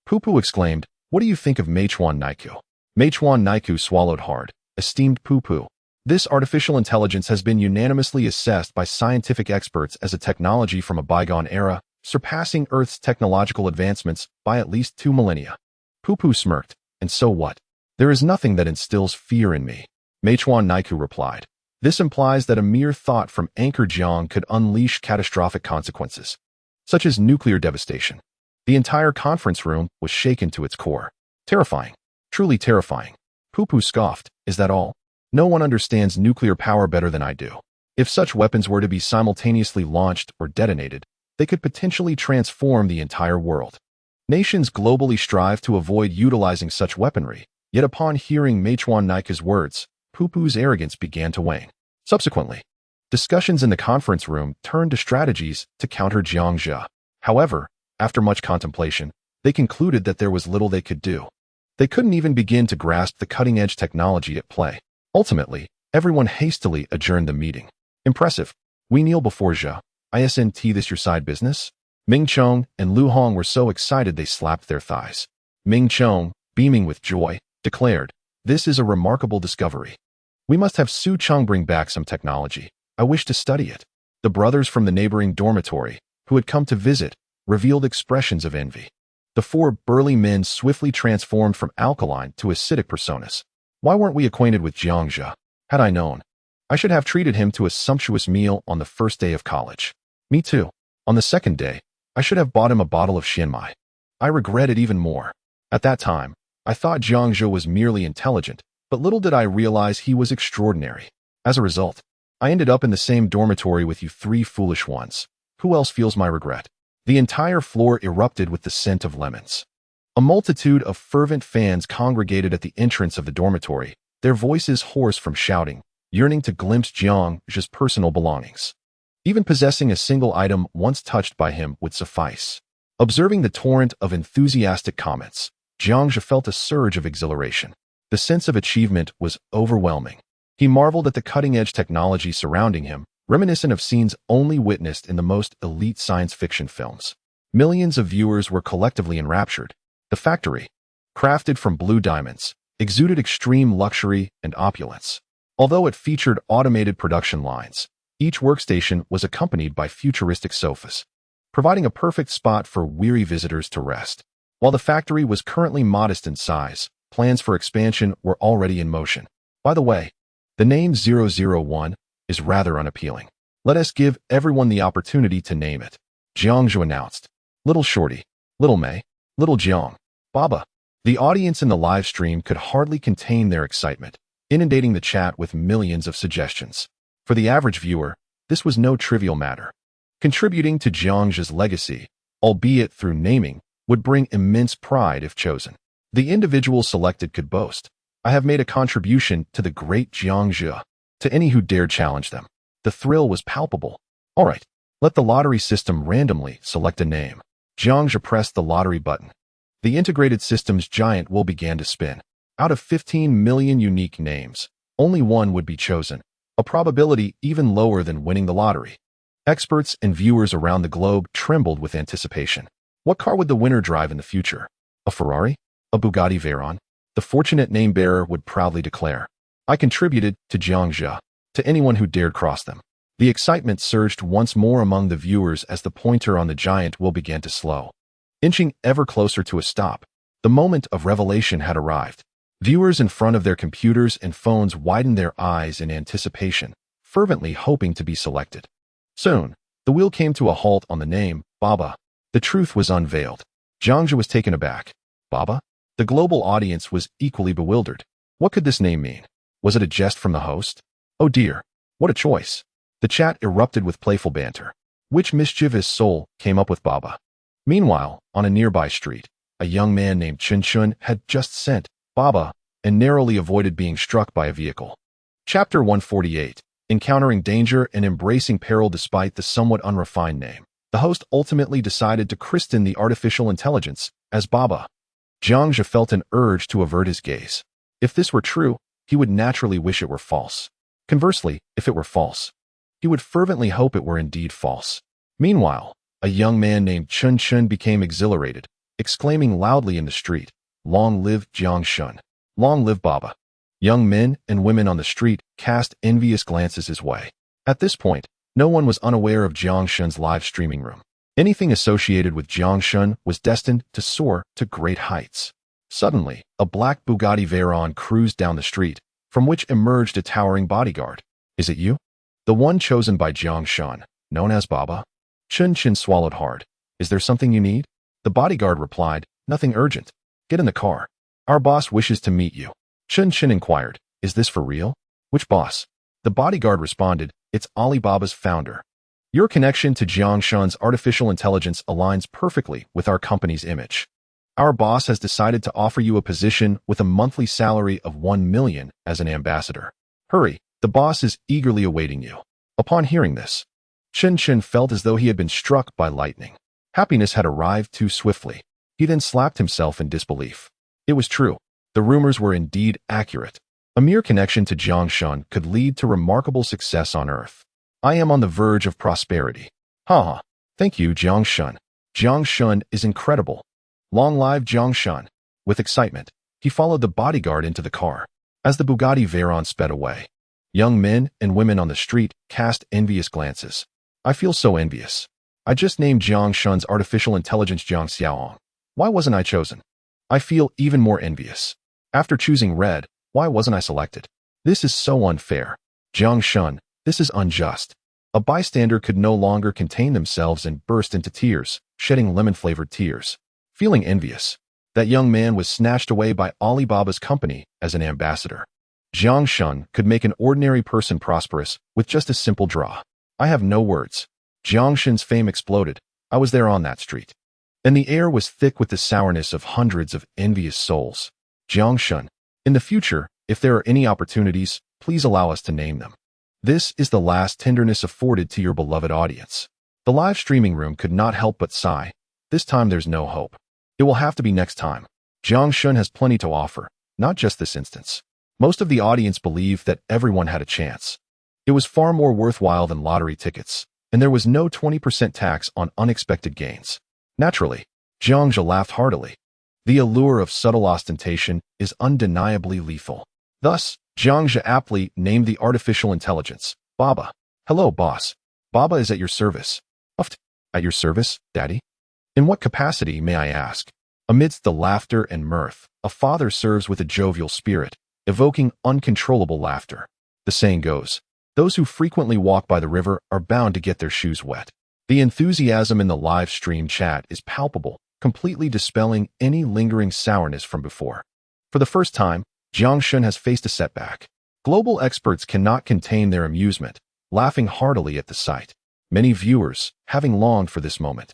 Pu Pu exclaimed, what do you think of Meichuan Naiku? Meichuan Naiku swallowed hard. Esteemed Pu Pu, this artificial intelligence has been unanimously assessed by scientific experts as a technology from a bygone era, surpassing Earth's technological advancements by at least 2 millennia. Pu Pu smirked, and so what? There is nothing that instills fear in me. Meichuan Naiku replied. This implies that a mere thought from Anchor Jiang could unleash catastrophic consequences, such as nuclear devastation. The entire conference room was shaken to its core. Terrifying. Truly terrifying. Pu Pu scoffed. Is that all? No one understands nuclear power better than I do. If such weapons were to be simultaneously launched or detonated, they could potentially transform the entire world. Nations globally strive to avoid utilizing such weaponry, yet upon hearing Meichuan Naiku's words, Pu Pu's arrogance began to wane. Subsequently, discussions in the conference room turned to strategies to counter Jiang Zhe. However, after much contemplation, they concluded that there was little they could do. They couldn't even begin to grasp the cutting-edge technology at play. Ultimately, everyone hastily adjourned the meeting. Impressive. We kneel before Zhe. Isn't this your side business? Ming Chong and Lu Hong were so excited they slapped their thighs. Ming Chong, beaming with joy, declared, this is a remarkable discovery. We must have Su Chong bring back some technology. I wish to study it. The brothers from the neighboring dormitory, who had come to visit, revealed expressions of envy. The 4 burly men swiftly transformed from alkaline to acidic personas. Why weren't we acquainted with Jiang Zhe? Had I known, I should have treated him to a sumptuous meal on the first day of college. Me too. On the second day, I should have bought him a bottle of Shinmai. I regret it even more. At that time, I thought Jiang Zhe was merely intelligent, but little did I realize he was extraordinary. As a result, I ended up in the same dormitory with you 3 foolish ones. Who else feels my regret? The entire floor erupted with the scent of lemons. A multitude of fervent fans congregated at the entrance of the dormitory, their voices hoarse from shouting, yearning to glimpse Jiang Zhe's personal belongings. Even possessing a single item once touched by him would suffice. Observing the torrent of enthusiastic comments, Jiang Zhe felt a surge of exhilaration. The sense of achievement was overwhelming. He marveled at the cutting-edge technology surrounding him, reminiscent of scenes only witnessed in the most elite science fiction films. Millions of viewers were collectively enraptured. The factory, crafted from blue diamonds, exuded extreme luxury and opulence. Although it featured automated production lines, each workstation was accompanied by futuristic sofas, providing a perfect spot for weary visitors to rest. While the factory was currently modest in size, plans for expansion were already in motion. By the way, the name 001 is rather unappealing. Let us give everyone the opportunity to name it. Jiang Zhe announced. Little Shorty, Little May, Little Jiang, Baba. The audience in the live stream could hardly contain their excitement, inundating the chat with millions of suggestions. For the average viewer, this was no trivial matter. Contributing to Jiang Zhe's legacy, albeit through naming, would bring immense pride if chosen. The individuals selected could boast, "I have made a contribution to the great Jiangzhe," to any who dared challenge them. The thrill was palpable. All right, let the lottery system randomly select a name. Jiangzhe pressed the lottery button. The integrated system's giant wheel began to spin. Out of 15 million unique names, only one would be chosen, a probability even lower than winning the lottery. Experts and viewers around the globe trembled with anticipation. What car would the winner drive in the future? A Ferrari? A Bugatti Veyron? The fortunate name bearer would proudly declare, "I contributed to Jiangzhe," to anyone who dared cross them. The excitement surged once more among the viewers as the pointer on the giant wheel began to slow. Inching ever closer to a stop, the moment of revelation had arrived. Viewers in front of their computers and phones widened their eyes in anticipation, fervently hoping to be selected. Soon, the wheel came to a halt on the name, Baba. The truth was unveiled. Jiangzhe was taken aback. Baba? The global audience was equally bewildered. What could this name mean? Was it a jest from the host? Oh dear, what a choice. The chat erupted with playful banter. Which mischievous soul came up with Baba? Meanwhile, on a nearby street, a young man named Chun Chun had just sent Baba and narrowly avoided being struck by a vehicle. Chapter 148. Encountering danger and embracing peril despite the somewhat unrefined name. The host ultimately decided to christen the artificial intelligence as Baba. Jiangzhe felt an urge to avert his gaze. If this were true, he would naturally wish it were false. Conversely, if it were false, he would fervently hope it were indeed false. Meanwhile, a young man named Chun Chun became exhilarated, exclaiming loudly in the street, "Long live Jiangshun! Long live Baba!" Young men and women on the street cast envious glances his way. At this point, no one was unaware of Jiangshun's live streaming room. Anything associated with Jiangshun was destined to soar to great heights. Suddenly, a black Bugatti Veyron cruised down the street, from which emerged a towering bodyguard. "Is it you? The one chosen by Jiangshun, known as Baba?" Chun Chun swallowed hard. "Is there something you need?" The bodyguard replied, "Nothing urgent. Get in the car. Our boss wishes to meet you." Chun Chun inquired, "Is this for real?" "Which boss?" The bodyguard responded, "It's Alibaba's founder. Your connection to Jiangshun's artificial intelligence aligns perfectly with our company's image. Our boss has decided to offer you a position with a monthly salary of 1 million as an ambassador. Hurry, the boss is eagerly awaiting you." Upon hearing this, Chun Chun felt as though he had been struck by lightning. Happiness had arrived too swiftly. He then slapped himself in disbelief. It was true. The rumors were indeed accurate. A mere connection to Jiangshun could lead to remarkable success on Earth. "I am on the verge of prosperity." "Haha. Thank you, Jiangshun. Jiangshun is incredible. Long live Jiangshun." With excitement, he followed the bodyguard into the car. As the Bugatti Veyron sped away, young men and women on the street cast envious glances. "I feel so envious. I just named Jiangshun's artificial intelligence Jiang Xiaoong. Why wasn't I chosen? I feel even more envious. After choosing red, why wasn't I selected? This is so unfair. Jiangshun, this is unjust." A bystander could no longer contain themselves and burst into tears, shedding lemon-flavored tears. Feeling envious, that young man was snatched away by Alibaba's company as an ambassador. Jiangshun could make an ordinary person prosperous with just a simple draw. I have no words. Jiangshun's fame exploded. I was there on that street. And the air was thick with the sourness of hundreds of envious souls. Jiangshun, in the future, if there are any opportunities, please allow us to name them. This is the last tenderness afforded to your beloved audience. The live streaming room could not help but sigh. This time there's no hope. It will have to be next time. Jiangshun has plenty to offer, not just this instance. Most of the audience believed that everyone had a chance. It was far more worthwhile than lottery tickets, and there was no 20% tax on unexpected gains. Naturally, Jiangzhe laughed heartily. The allure of subtle ostentation is undeniably lethal. Thus, Jiangzhe aptly named the artificial intelligence, Baba. "Hello, boss. Baba is at your service." "Uft. At your service, Daddy? In what capacity, may I ask?" Amidst the laughter and mirth, a father serves with a jovial spirit, evoking uncontrollable laughter. The saying goes, those who frequently walk by the river are bound to get their shoes wet. The enthusiasm in the live stream chat is palpable, completely dispelling any lingering sourness from before. For the first time, Jiangshun has faced a setback. Global experts cannot contain their amusement, laughing heartily at the sight. Many viewers, having longed for this moment,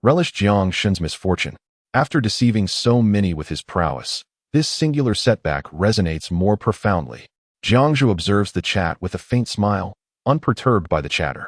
relish Jiangshun's misfortune. After deceiving so many with his prowess, this singular setback resonates more profoundly. Jiangzhu observes the chat with a faint smile, unperturbed by the chatter.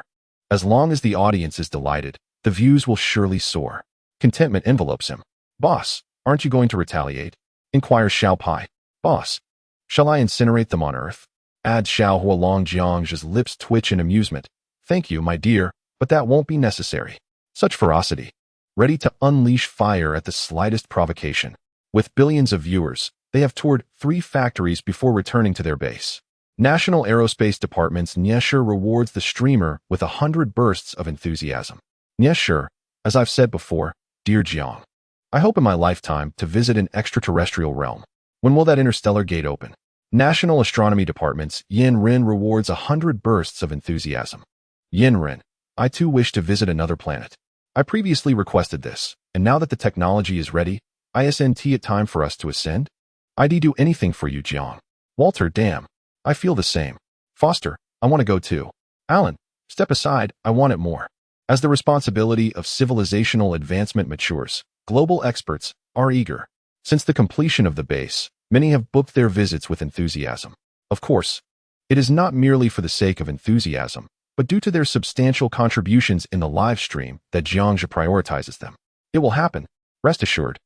As long as the audience is delighted, the views will surely soar. Contentment envelopes him. Boss, aren't you going to retaliate? Inquires Xiao Pai. Boss, shall I incinerate them on earth? Adds Xiao Hualong. Jiangzhu's lips twitch in amusement. Thank you, my dear, but that won't be necessary. Such ferocity. Ready to unleash fire at the slightest provocation. With billions of viewers, they have toured 3 factories before returning to their base. National Aerospace Department's Niesher rewards the streamer with 100 bursts of enthusiasm. Niesher, as I've said before, dear Jiang, I hope in my lifetime to visit an extraterrestrial realm. When will that interstellar gate open? National Astronomy Department's Yin Rin rewards 100 bursts of enthusiasm. Yin Rin, I too wish to visit another planet. I previously requested this, and now that the technology is ready, isn't it time for us to ascend? I'd do anything for you, Jiang. Walter, damn. I feel the same. Foster, I want to go too. Alan, step aside, I want it more. As the responsibility of civilizational advancement matures, global experts are eager. Since the completion of the base, many have booked their visits with enthusiasm. Of course, it is not merely for the sake of enthusiasm, but due to their substantial contributions in the live stream that Jiangzhu prioritizes them. It will happen, rest assured.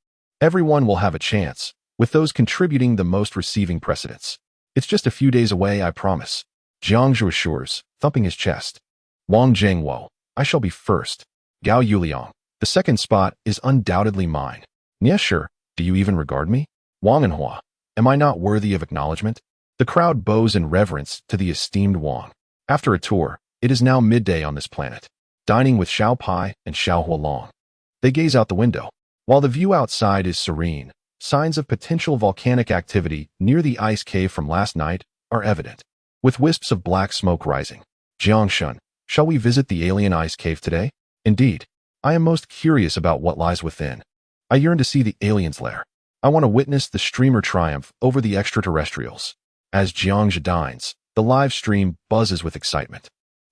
Everyone will have a chance, with those contributing the most receiving precedence. It's just a few days away, I promise. Jiangzhu assures, thumping his chest. Wang Zhengwo, I shall be first. Gao Yuliang, the second spot is undoubtedly mine. Niesher, do you even regard me? Wang Enhua, am I not worthy of acknowledgement? The crowd bows in reverence to the esteemed Wang. After a tour, it is now midday on this planet. Dining with Xiao Pai and Xiao Hualong. They gaze out the window. While the view outside is serene, signs of potential volcanic activity near the ice cave from last night are evident, with wisps of black smoke rising. Jiangshun, shall we visit the alien ice cave today? Indeed, I am most curious about what lies within. I yearn to see the alien's lair. I want to witness the streamer triumph over the extraterrestrials. As Jiangzhu dines, the live stream buzzes with excitement.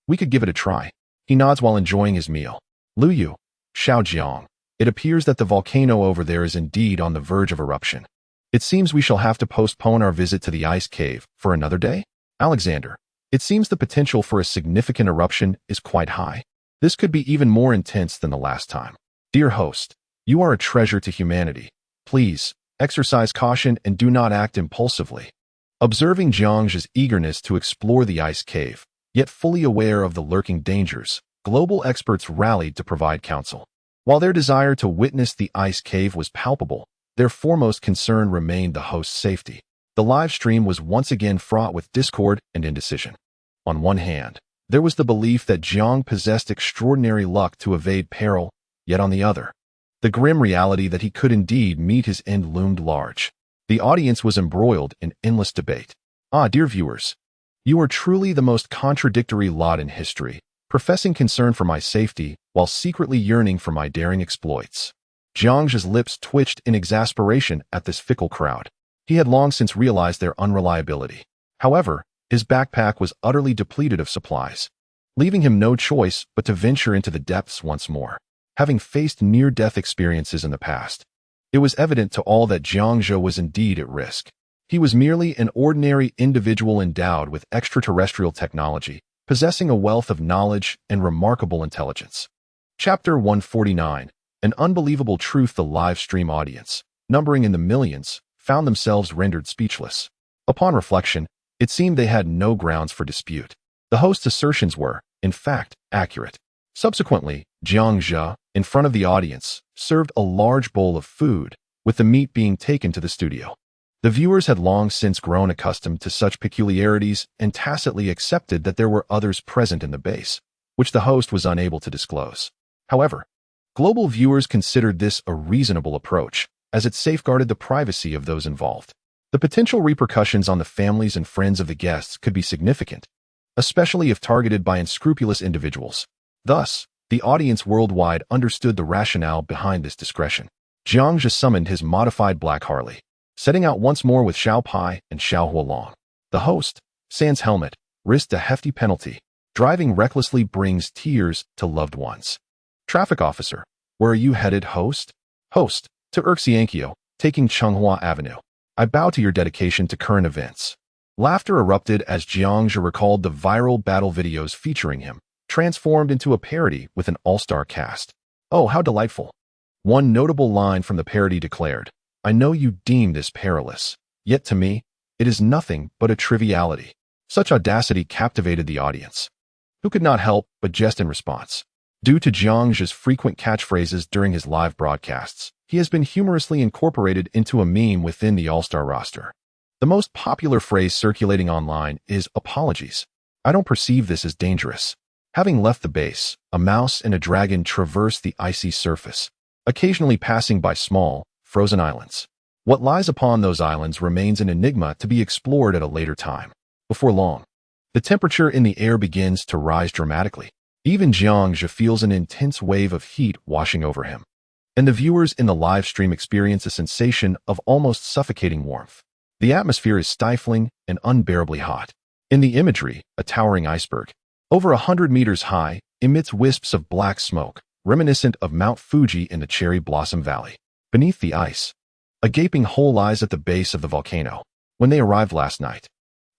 We could give it a try. He nods while enjoying his meal. Lu Yu, Xiao Jiang, it appears that the volcano over there is indeed on the verge of eruption. It seems we shall have to postpone our visit to the ice cave for another day? Alexander, it seems the potential for a significant eruption is quite high. This could be even more intense than the last time. Dear host, you are a treasure to humanity. Please, exercise caution and do not act impulsively. Observing Jiangzhu's eagerness to explore the ice cave, yet fully aware of the lurking dangers, global experts rallied to provide counsel. While their desire to witness the ice cave was palpable, their foremost concern remained the host's safety. The live stream was once again fraught with discord and indecision. On one hand, there was the belief that Jiang possessed extraordinary luck to evade peril, yet on the other, the grim reality that he could indeed meet his end loomed large. The audience was embroiled in endless debate. Ah, dear viewers, you are truly the most contradictory lot in history, professing concern for my safety while secretly yearning for my daring exploits. Jiangzhu's lips twitched in exasperation at this fickle crowd. He had long since realized their unreliability. However, his backpack was utterly depleted of supplies, leaving him no choice but to venture into the depths once more. Having faced near-death experiences in the past, it was evident to all that Jiangzhu was indeed at risk. He was merely an ordinary individual endowed with extraterrestrial technology, possessing a wealth of knowledge and remarkable intelligence. Chapter 149, an unbelievable truth. The live stream audience, numbering in the millions, found themselves rendered speechless. Upon reflection, it seemed they had no grounds for dispute. The host's assertions were, in fact, accurate. Subsequently, Jiangzhu, in front of the audience, served a large bowl of food, with the meat being taken to the studio. The viewers had long since grown accustomed to such peculiarities and tacitly accepted that there were others present in the base, which the host was unable to disclose. However, global viewers considered this a reasonable approach, as it safeguarded the privacy of those involved. The potential repercussions on the families and friends of the guests could be significant, especially if targeted by unscrupulous individuals. Thus, the audience worldwide understood the rationale behind this discretion. Jiangzhu summoned his modified Black Harley, setting out once more with Xiao Pai and Xiao Hualong. The host, sans helmet, risked a hefty penalty. Driving recklessly brings tears to loved ones. Traffic officer, where are you headed, host? Host, To Urxiankyo, taking Changhua Avenue. I bow to your dedication to current events. Laughter erupted as Jiangzhe recalled the viral battle videos featuring him, transformed into a parody with an all-star cast. Oh, how delightful. One notable line from the parody declared, I know you deem this perilous, yet to me, it is nothing but a triviality. Such audacity captivated the audience, who could not help but jest in response. Due to Jiangzhe's frequent catchphrases during his live broadcasts, he has been humorously incorporated into a meme within the all-star roster. The most popular phrase circulating online is apologies. I don't perceive this as dangerous. Having left the base, a mouse and a dragon traverse the icy surface, occasionally passing by small, frozen islands. What lies upon those islands remains an enigma to be explored at a later time. Before long, the temperature in the air begins to rise dramatically. Even Jiangzhe feels an intense wave of heat washing over him, and the viewers in the live stream experience a sensation of almost suffocating warmth. The atmosphere is stifling and unbearably hot. In the imagery, a towering iceberg, over 100 meters high, emits wisps of black smoke, reminiscent of Mount Fuji in the Cherry Blossom Valley. Beneath the ice, a gaping hole lies at the base of the volcano. When they arrived last night,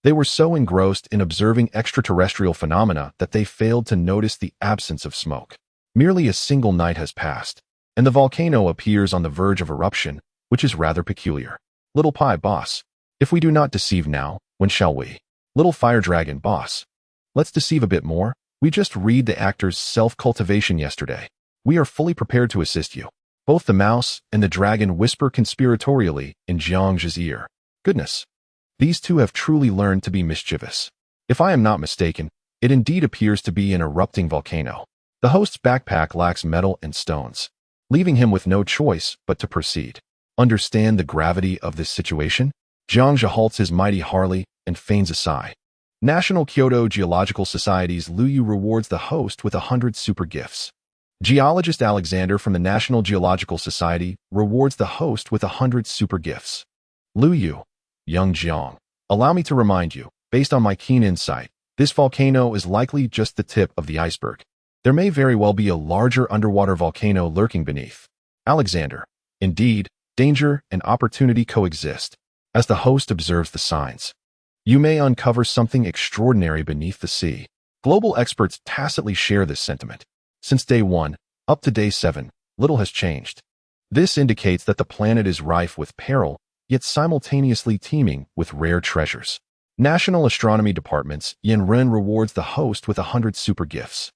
they were so engrossed in observing extraterrestrial phenomena that they failed to notice the absence of smoke. Merely a single night has passed, and the volcano appears on the verge of eruption, which is rather peculiar. Little Pie, boss. If we do not deceive now, when shall we? Little Fire Dragon, boss. Let's deceive a bit more. We just read the actor's self-cultivation yesterday. We are fully prepared to assist you. Both the mouse and the dragon whisper conspiratorially in Jiangzhe's ear. Goodness. These two have truly learned to be mischievous. If I am not mistaken, it indeed appears to be an erupting volcano. The host's backpack lacks metal and stones, leaving him with no choice but to proceed. Understand the gravity of this situation? Jiangzhe halts his mighty Harley and feigns a sigh. National Kyoto Geological Society's Liu Yu rewards the host with 100 super gifts. Geologist Alexander from the National Geological Society rewards the host with 100 super gifts. Liu Yu, young Jiang, allow me to remind you, based on my keen insight, this volcano is likely just the tip of the iceberg. There may very well be a larger underwater volcano lurking beneath. Alexander, indeed, danger and opportunity coexist. As the host observes the signs, you may uncover something extraordinary beneath the sea. Global experts tacitly share this sentiment. Since day 1, up to day 7, little has changed. This indicates that the planet is rife with peril, yet simultaneously teeming with rare treasures. National Astronomy Department's Yenren rewards the host with 100 super gifts.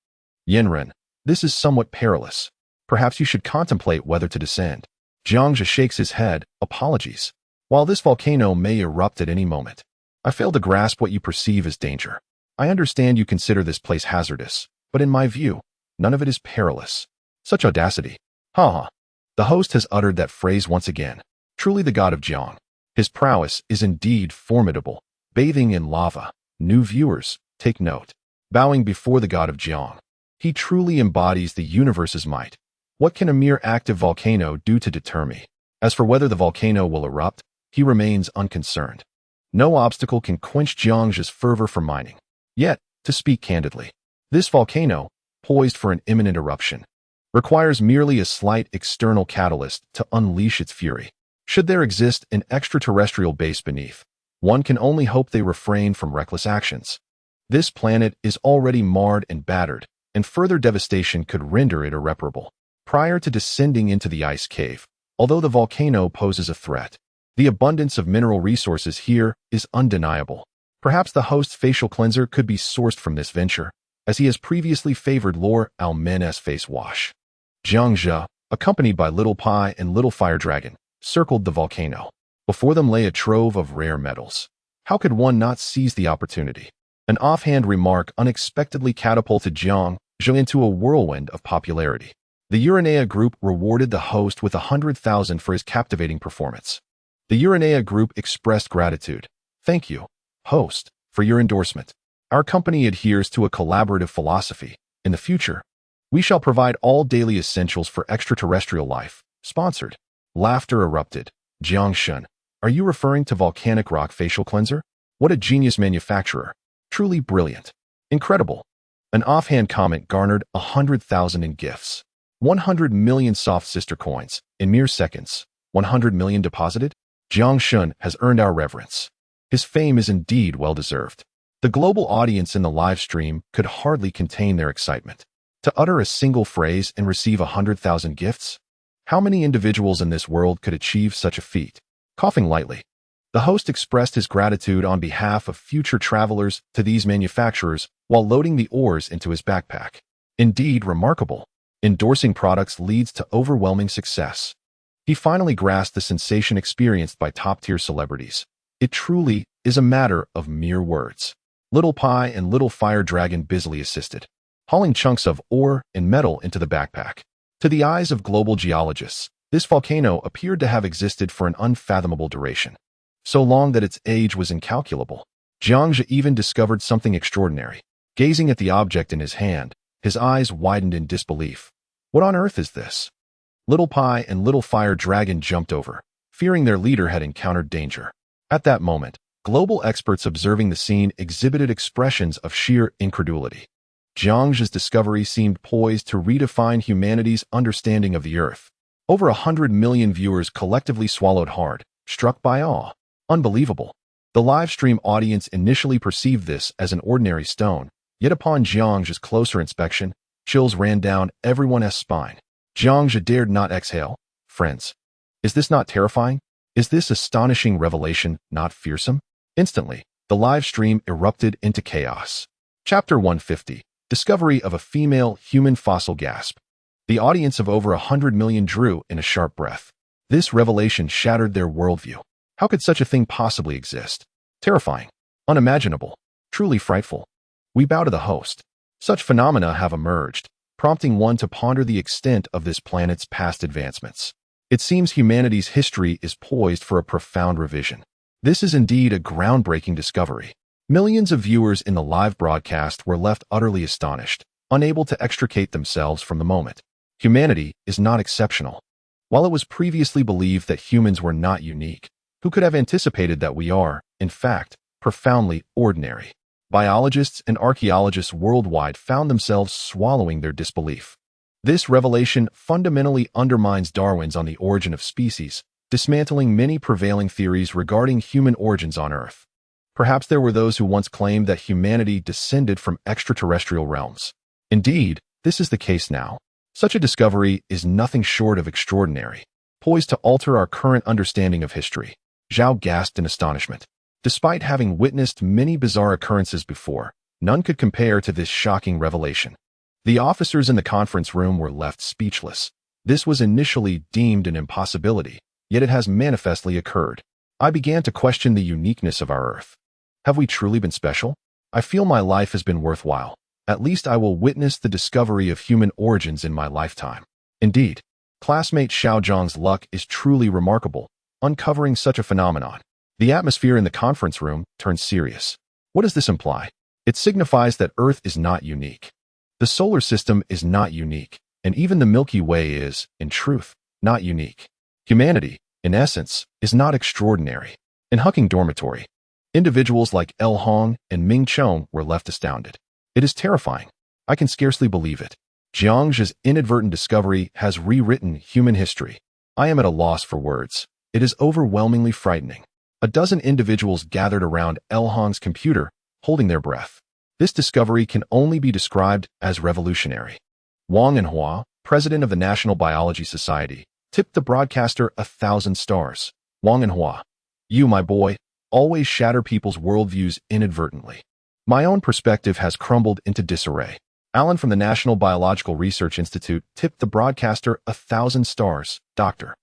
Yenren, this is somewhat perilous. Perhaps you should contemplate whether to descend. Jiangzhe shakes his head. Apologies. While this volcano may erupt at any moment, I fail to grasp what you perceive as danger. I understand you consider this place hazardous, but in my view, none of it is perilous. Such audacity. Ha. The host has uttered that phrase once again. Truly the god of Jiang. His prowess is indeed formidable, bathing in lava. New viewers, take note. Bowing before the god of Jiang. He truly embodies the universe's might. What can a mere active volcano do to deter me? As for whether the volcano will erupt, he remains unconcerned. No obstacle can quench Jiangzhe's fervor for mining. Yet, to speak candidly, this volcano, poised for an imminent eruption, requires merely a slight external catalyst to unleash its fury. Should there exist an extraterrestrial base beneath, one can only hope they refrain from reckless actions. This planet is already marred and battered, and further devastation could render it irreparable. Prior to descending into the ice cave, although the volcano poses a threat, the abundance of mineral resources here is undeniable. Perhaps the host's facial cleanser could be sourced from this venture, as he has previously favored Lore Almen's face wash. Jiangzhe, accompanied by Little Pie and Little Fire Dragon, circled the volcano. Before them lay a trove of rare metals. How could one not seize the opportunity? An offhand remark unexpectedly catapulted Jiangzhe into a whirlwind of popularity. The Uranea Group rewarded the host with 100,000 for his captivating performance. The Uranea Group expressed gratitude. Thank you, host, for your endorsement. Our company adheres to a collaborative philosophy. In the future, we shall provide all daily essentials for extraterrestrial life. Sponsored. Laughter erupted. Jiangshun, are you referring to volcanic rock facial cleanser? What a genius manufacturer. Truly brilliant. Incredible. An offhand comment garnered 100,000 in gifts. 100 million soft sister coins. In mere seconds, 100 million deposited? Jiang Shun has earned our reverence. His fame is indeed well-deserved. The global audience in the live stream could hardly contain their excitement. To utter a single phrase and receive 100,000 gifts? How many individuals in this world could achieve such a feat? Coughing lightly, the host expressed his gratitude on behalf of future travelers to these manufacturers while loading the ores into his backpack. Indeed remarkable. Endorsing products leads to overwhelming success. He finally grasped the sensation experienced by top-tier celebrities. It truly is a matter of mere words. Little Pie and Little Fire Dragon busily assisted, hauling chunks of ore and metal into the backpack. To the eyes of global geologists, this volcano appeared to have existed for an unfathomable duration, so long that its age was incalculable. Jiang Zhe even discovered something extraordinary. Gazing at the object in his hand, his eyes widened in disbelief. What on earth is this? Little Pie and Little Fire Dragon jumped over, fearing their leader had encountered danger. At that moment, global experts observing the scene exhibited expressions of sheer incredulity. Jiang Zhe's discovery seemed poised to redefine humanity's understanding of the Earth. Over 100 million viewers collectively swallowed hard, struck by awe. Unbelievable. The live stream audience initially perceived this as an ordinary stone, yet upon Jiang Zhe's closer inspection, chills ran down everyone's spine. Jiang Zhe dared not exhale. Friends, is this not terrifying? Is this astonishing revelation not fearsome? Instantly, the live stream erupted into chaos. Chapter 150. Discovery of a female human fossil. Gasp. The audience of over 100 million drew in a sharp breath. This revelation shattered their worldview. How could such a thing possibly exist? Terrifying. Unimaginable. Truly frightful. We bow to the host. Such phenomena have emerged, prompting one to ponder the extent of this planet's past advancements. It seems humanity's history is poised for a profound revision. This is indeed a groundbreaking discovery. Millions of viewers in the live broadcast were left utterly astonished, unable to extricate themselves from the moment. Humanity is not exceptional. While it was previously believed that humans were not unique, who could have anticipated that we are, in fact, profoundly ordinary? Biologists and archaeologists worldwide found themselves swallowing their disbelief. This revelation fundamentally undermines Darwin's On the Origin of Species, dismantling many prevailing theories regarding human origins on Earth. Perhaps there were those who once claimed that humanity descended from extraterrestrial realms. Indeed, this is the case now. Such a discovery is nothing short of extraordinary, poised to alter our current understanding of history. Zhao gasped in astonishment. Despite having witnessed many bizarre occurrences before, none could compare to this shocking revelation. The officers in the conference room were left speechless. This was initially deemed an impossibility, yet it has manifestly occurred. I began to question the uniqueness of our Earth. Have we truly been special? I feel my life has been worthwhile. At least I will witness the discovery of human origins in my lifetime. Indeed, classmate Xiao Zhang's luck is truly remarkable, uncovering such a phenomenon. The atmosphere in the conference room turned serious. What does this imply? It signifies that Earth is not unique. The solar system is not unique, and even the Milky Way is, in truth, not unique. Humanity, in essence, is not extraordinary. In Hucking Dormitory, individuals like El Hong and Ming Chong were left astounded. It is terrifying. I can scarcely believe it. Jiang Zhe's inadvertent discovery has rewritten human history. I am at a loss for words. It is overwhelmingly frightening. A dozen individuals gathered around El Hong's computer, holding their breath. This discovery can only be described as revolutionary. Wang Anhua, president of the National Biology Society, tipped the broadcaster 1,000 stars. Wang Anhua, you, my boy, always shatter people's worldviews inadvertently. My own perspective has crumbled into disarray. Alan from the National Biological Research Institute tipped the broadcaster 1,000 stars. Dr.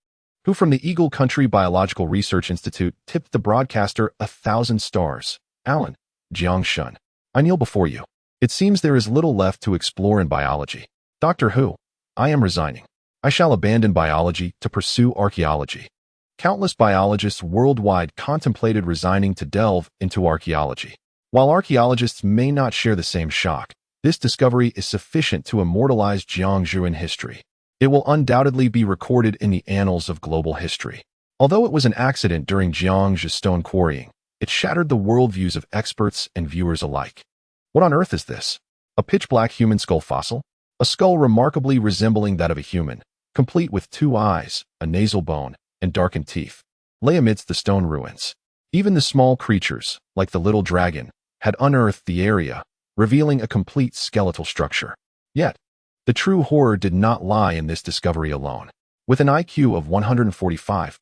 Who from the Eagle Country Biological Research Institute tipped the broadcaster 1,000 stars. Alan. Jiang Shun. I kneel before you. It seems there is little left to explore in biology. Doctor Who. I am resigning. I shall abandon biology to pursue archaeology. Countless biologists worldwide contemplated resigning to delve into archaeology. While archaeologists may not share the same shock, this discovery is sufficient to immortalize Jiang Zhe in history. It will undoubtedly be recorded in the annals of global history. Although it was an accident during Jiang Zhe's stone quarrying, it shattered the worldviews of experts and viewers alike. What on earth is this? A pitch-black human skull fossil? A A skull remarkably resembling that of a human, complete with 2 eyes, a nasal bone, and darkened teeth, lay amidst the stone ruins. Even the small creatures, like the little dragon, had unearthed the area, revealing a complete skeletal structure. Yet, the true horror did not lie in this discovery alone. With an IQ of 145,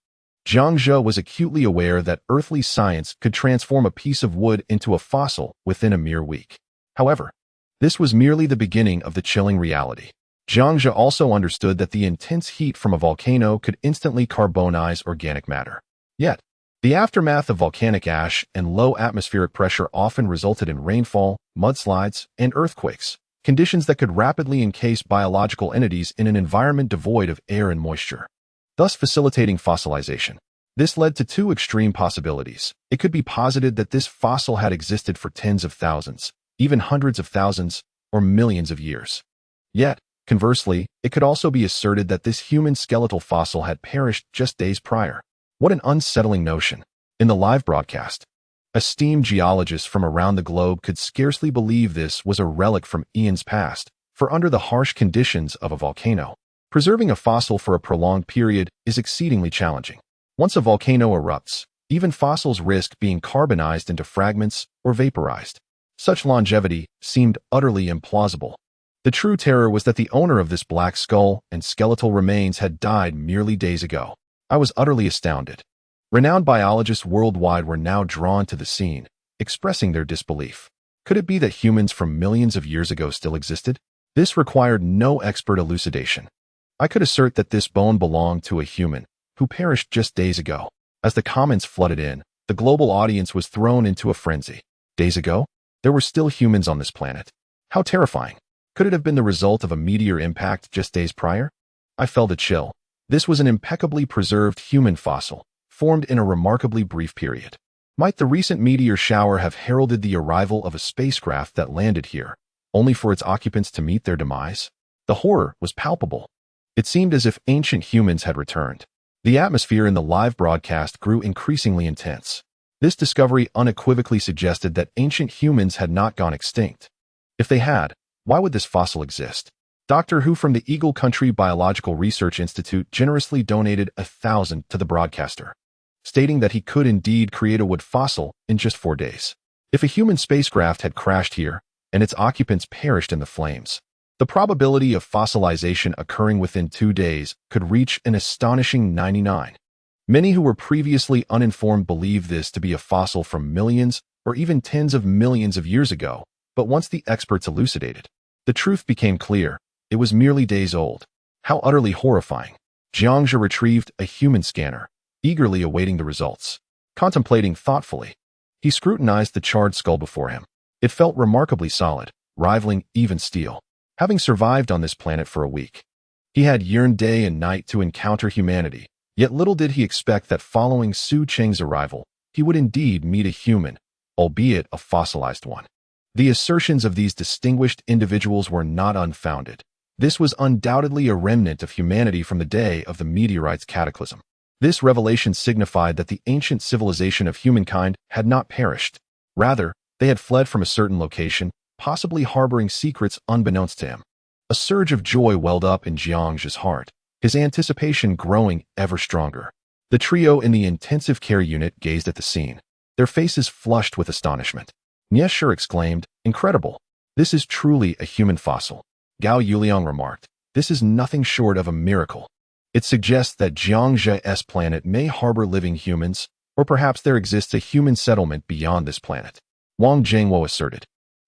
Jiang Zhe was acutely aware that earthly science could transform a piece of wood into a fossil within a mere week. However, this was merely the beginning of the chilling reality. Jiang Zhe also understood that the intense heat from a volcano could instantly carbonize organic matter. Yet, the aftermath of volcanic ash and low atmospheric pressure often resulted in rainfall, mudslides, and earthquakes, conditions that could rapidly encase biological entities in an environment devoid of air and moisture, thus facilitating fossilization. This led to 2 extreme possibilities. It could be posited that this fossil had existed for tens of thousands, even hundreds of thousands, or millions of years. Yet, conversely, it could also be asserted that this human skeletal fossil had perished just days prior. What an unsettling notion. In the live broadcast, esteemed geologists from around the globe could scarcely believe this was a relic from eons past, for under the harsh conditions of a volcano, preserving a fossil for a prolonged period is exceedingly challenging. Once a volcano erupts, even fossils risk being carbonized into fragments or vaporized. Such longevity seemed utterly implausible. The true terror was that the owner of this black skull and skeletal remains had died merely days ago. I was utterly astounded. Renowned biologists worldwide were now drawn to the scene, expressing their disbelief. Could it be that humans from millions of years ago still existed? This required no expert elucidation. I could assert that this bone belonged to a human who perished just days ago. As the comments flooded in, the global audience was thrown into a frenzy. Days ago? There were still humans on this planet. How terrifying. Could it have been the result of a meteor impact just days prior? I felt a chill. This was an impeccably preserved human fossil, formed in a remarkably brief period. Might the recent meteor shower have heralded the arrival of a spacecraft that landed here, only for its occupants to meet their demise? The horror was palpable. It seemed as if ancient humans had returned. The atmosphere in the live broadcast grew increasingly intense. This discovery unequivocally suggested that ancient humans had not gone extinct. If they had, why would this fossil exist? Dr. Hu from the Eagle Country Biological Research Institute generously donated 1,000 to the broadcaster, stating that he could indeed create a wood fossil in just 4 days. If a human spacecraft had crashed here and its occupants perished in the flames, the probability of fossilization occurring within 2 days could reach an astonishing 99. Many who were previously uninformed believed this to be a fossil from millions or even tens of millions of years ago, but once the experts elucidated, the truth became clear. It was merely days old. How utterly horrifying. Jiang Zhe retrieved a human scanner, eagerly awaiting the results. Contemplating thoughtfully, he scrutinized the charred skull before him. It felt remarkably solid, rivaling even steel. Having survived on this planet for a week, he had yearned day and night to encounter humanity. Yet little did he expect that following Su Cheng's arrival, he would indeed meet a human, albeit a fossilized one. The assertions of these distinguished individuals were not unfounded. This was undoubtedly a remnant of humanity from the day of the meteorite's cataclysm. This revelation signified that the ancient civilization of humankind had not perished. Rather, they had fled from a certain location, possibly harboring secrets unbeknownst to him. A surge of joy welled up in Jiang Zhe's heart, his anticipation growing ever stronger. The trio in the intensive care unit gazed at the scene, their faces flushed with astonishment. Nie Shi exclaimed, "Incredible! This is truly a human fossil." Gao Yuliang remarked, "This is nothing short of a miracle. It suggests that Jiang Zhe's planet may harbor living humans, or perhaps there exists a human settlement beyond this planet." Wang Jingwo asserted,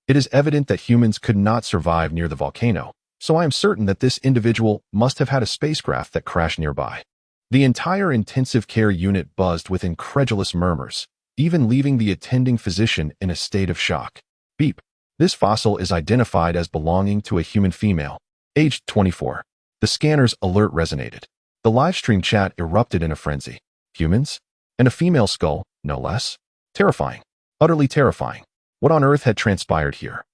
"It is evident that humans could not survive near the volcano, so I am certain that this individual must have had a spacecraft that crashed nearby." The entire intensive care unit buzzed with incredulous murmurs, even leaving the attending physician in a state of shock. Beep. This fossil is identified as belonging to a human female, aged 24. The scanner's alert resonated. The livestream chat erupted in a frenzy. Humans? And a female skull, no less? Terrifying. Utterly terrifying. What on earth had transpired here?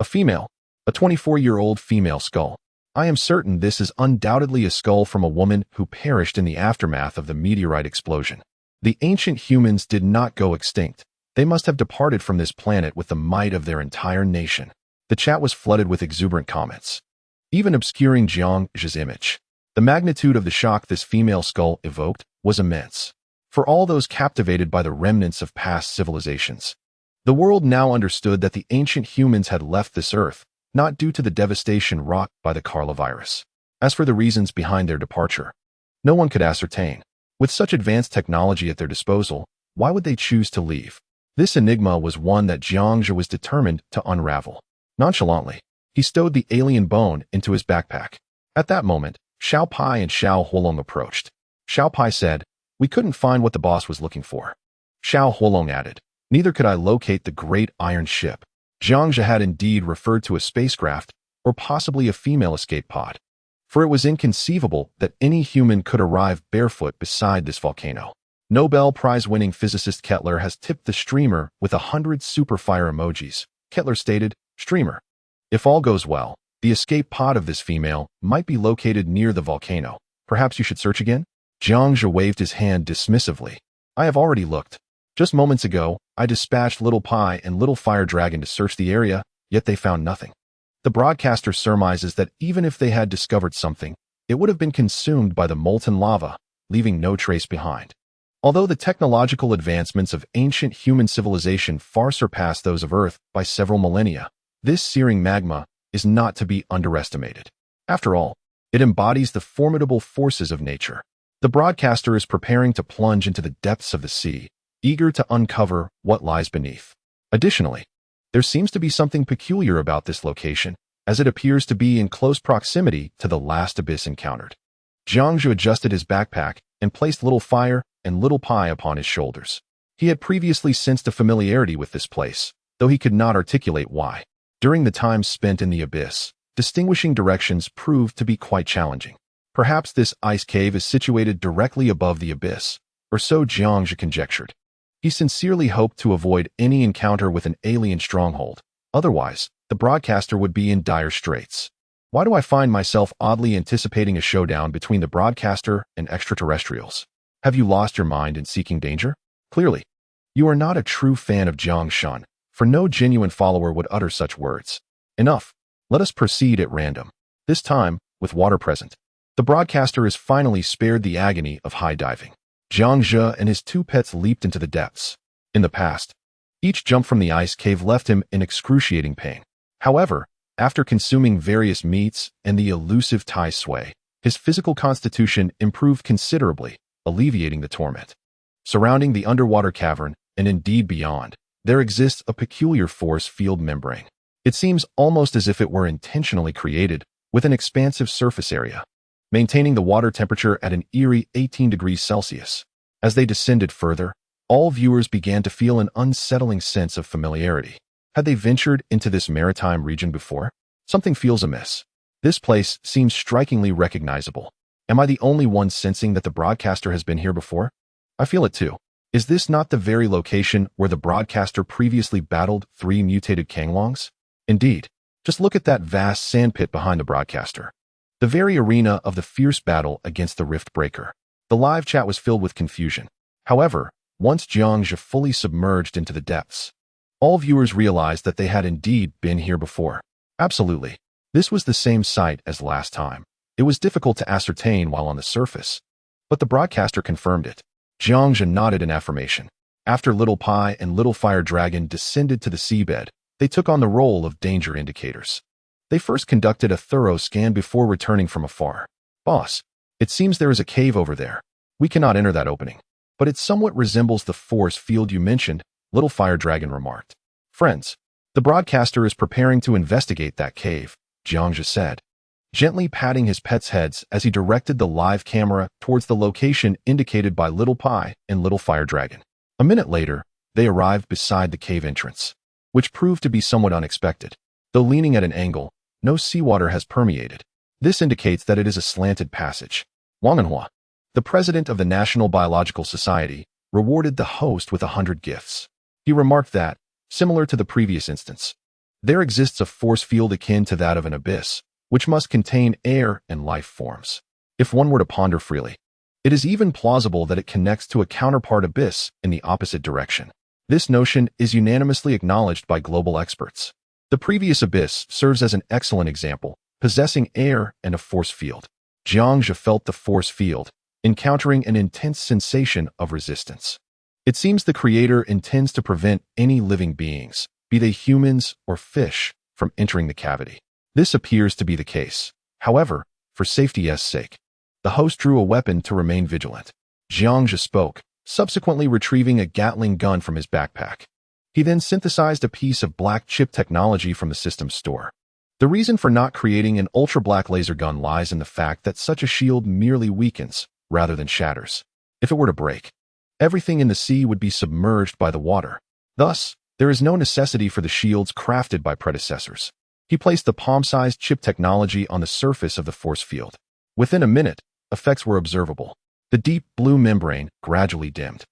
A female. A 24-year-old female skull. I am certain this is undoubtedly a skull from a woman who perished in the aftermath of the meteorite explosion. The ancient humans did not go extinct. They must have departed from this planet with the might of their entire nation. The chat was flooded with exuberant comments. even obscuring Jiang's image. The magnitude of the shock this female skull evoked was immense. For all those captivated by the remnants of past civilizations, the world now understood that the ancient humans had left this earth, not due to the devastation wrought by the coronavirus. As for the reasons behind their departure, no one could ascertain. With such advanced technology at their disposal, why would they choose to leave? This enigma was one that Jiangzhe was determined to unravel. Nonchalantly, he stowed the alien bone into his backpack. At that moment, Xiao Pai and Xiao Huolong approached. Xiao Pai said, "We couldn't find what the boss was looking for." Xiao Huolong added, "Neither could I locate the great iron ship." Jiangzhe had indeed referred to a spacecraft, or possibly a female escape pod, for it was inconceivable that any human could arrive barefoot beside this volcano. Nobel Prize-winning physicist Kettler has tipped the streamer with 100 superfire emojis. Kettler stated, "Streamer, if all goes well, the escape pod of this female might be located near the volcano. Perhaps you should search again?" Jiangzhe waved his hand dismissively. "I have already looked. Just moments ago, I dispatched Little Pi and Little Fire Dragon to search the area, yet they found nothing." The broadcaster surmises that even if they had discovered something, it would have been consumed by the molten lava, leaving no trace behind. Although the technological advancements of ancient human civilization far surpass those of Earth by several millennia, this searing magma is not to be underestimated. After all, it embodies the formidable forces of nature. The broadcaster is preparing to plunge into the depths of the sea, eager to uncover what lies beneath. Additionally, there seems to be something peculiar about this location, as it appears to be in close proximity to the last abyss encountered. Jiangzhe adjusted his backpack and placed Little Fire and Little Pi upon his shoulders. He had previously sensed a familiarity with this place, though he could not articulate why. During the time spent in the abyss, distinguishing directions proved to be quite challenging. Perhaps this ice cave is situated directly above the abyss, or so Jiangzhe conjectured. He sincerely hoped to avoid any encounter with an alien stronghold. Otherwise, the broadcaster would be in dire straits. Why do I find myself oddly anticipating a showdown between the broadcaster and extraterrestrials? Have you lost your mind in seeking danger? Clearly, you are not a true fan of Jiang Shan, for no genuine follower would utter such words. Enough. Let us proceed at random. This time, with water present. The broadcaster is finally spared the agony of high diving. Jiangzhe and his two pets leaped into the depths. In the past, each jump from the ice cave left him in excruciating pain. However, after consuming various meats and the elusive Tai Sui, his physical constitution improved considerably, alleviating the torment. Surrounding the underwater cavern, and indeed beyond, there exists a peculiar force field membrane. It seems almost as if it were intentionally created, with an expansive surface area, maintaining the water temperature at an eerie 18 degrees Celsius. As they descended further, all viewers began to feel an unsettling sense of familiarity. Had they ventured into this maritime region before? Something feels amiss. This place seems strikingly recognizable. Am I the only one sensing that the broadcaster has been here before? I feel it too. Is this not the very location where the broadcaster previously battled 3 mutated Kanglongs? Indeed. Just look at that vast sandpit behind the broadcaster. The very arena of the fierce battle against the Rift Breaker. The live chat was filled with confusion. However, once Jiangzhe fully submerged into the depths, all viewers realized that they had indeed been here before. Absolutely. This was the same site as last time. It was difficult to ascertain while on the surface, but the broadcaster confirmed it. Jiangzhe nodded in affirmation. After Little Pi and Little Fire Dragon descended to the seabed, they took on the role of danger indicators. They first conducted a thorough scan before returning from afar. "Boss, it seems there is a cave over there. We cannot enter that opening, but it somewhat resembles the force field you mentioned," Little Fire Dragon remarked. "Friends, the broadcaster is preparing to investigate that cave," Jiangzhe said, gently patting his pets' heads as he directed the live camera towards the location indicated by Little Pi and Little Fire Dragon. A minute later, they arrived beside the cave entrance, which proved to be somewhat unexpected. Though leaning at an angle, no seawater has permeated. This indicates that it is a slanted passage. Wang Anhua, the president of the National Biological Society, rewarded the host with 100 gifts. He remarked that, similar to the previous instance, there exists a force field akin to that of an abyss, which must contain air and life forms. If one were to ponder freely, it is even plausible that it connects to a counterpart abyss in the opposite direction. This notion is unanimously acknowledged by global experts. The previous abyss serves as an excellent example, possessing air and a force field. Jiangzhe felt the force field, encountering an intense sensation of resistance. It seems the creator intends to prevent any living beings, be they humans or fish, from entering the cavity. This appears to be the case. However, for safety's sake, the host drew a weapon to remain vigilant. Jiangzhe spoke, subsequently retrieving a Gatling gun from his backpack. He then synthesized a piece of black chip technology from the system's store. The reason for not creating an ultra-black laser gun lies in the fact that such a shield merely weakens, rather than shatters. If it were to break, everything in the sea would be submerged by the water. Thus, there is no necessity for the shields crafted by predecessors. He placed the palm-sized chip technology on the surface of the force field. Within a minute, effects were observable. The deep blue membrane gradually dimmed.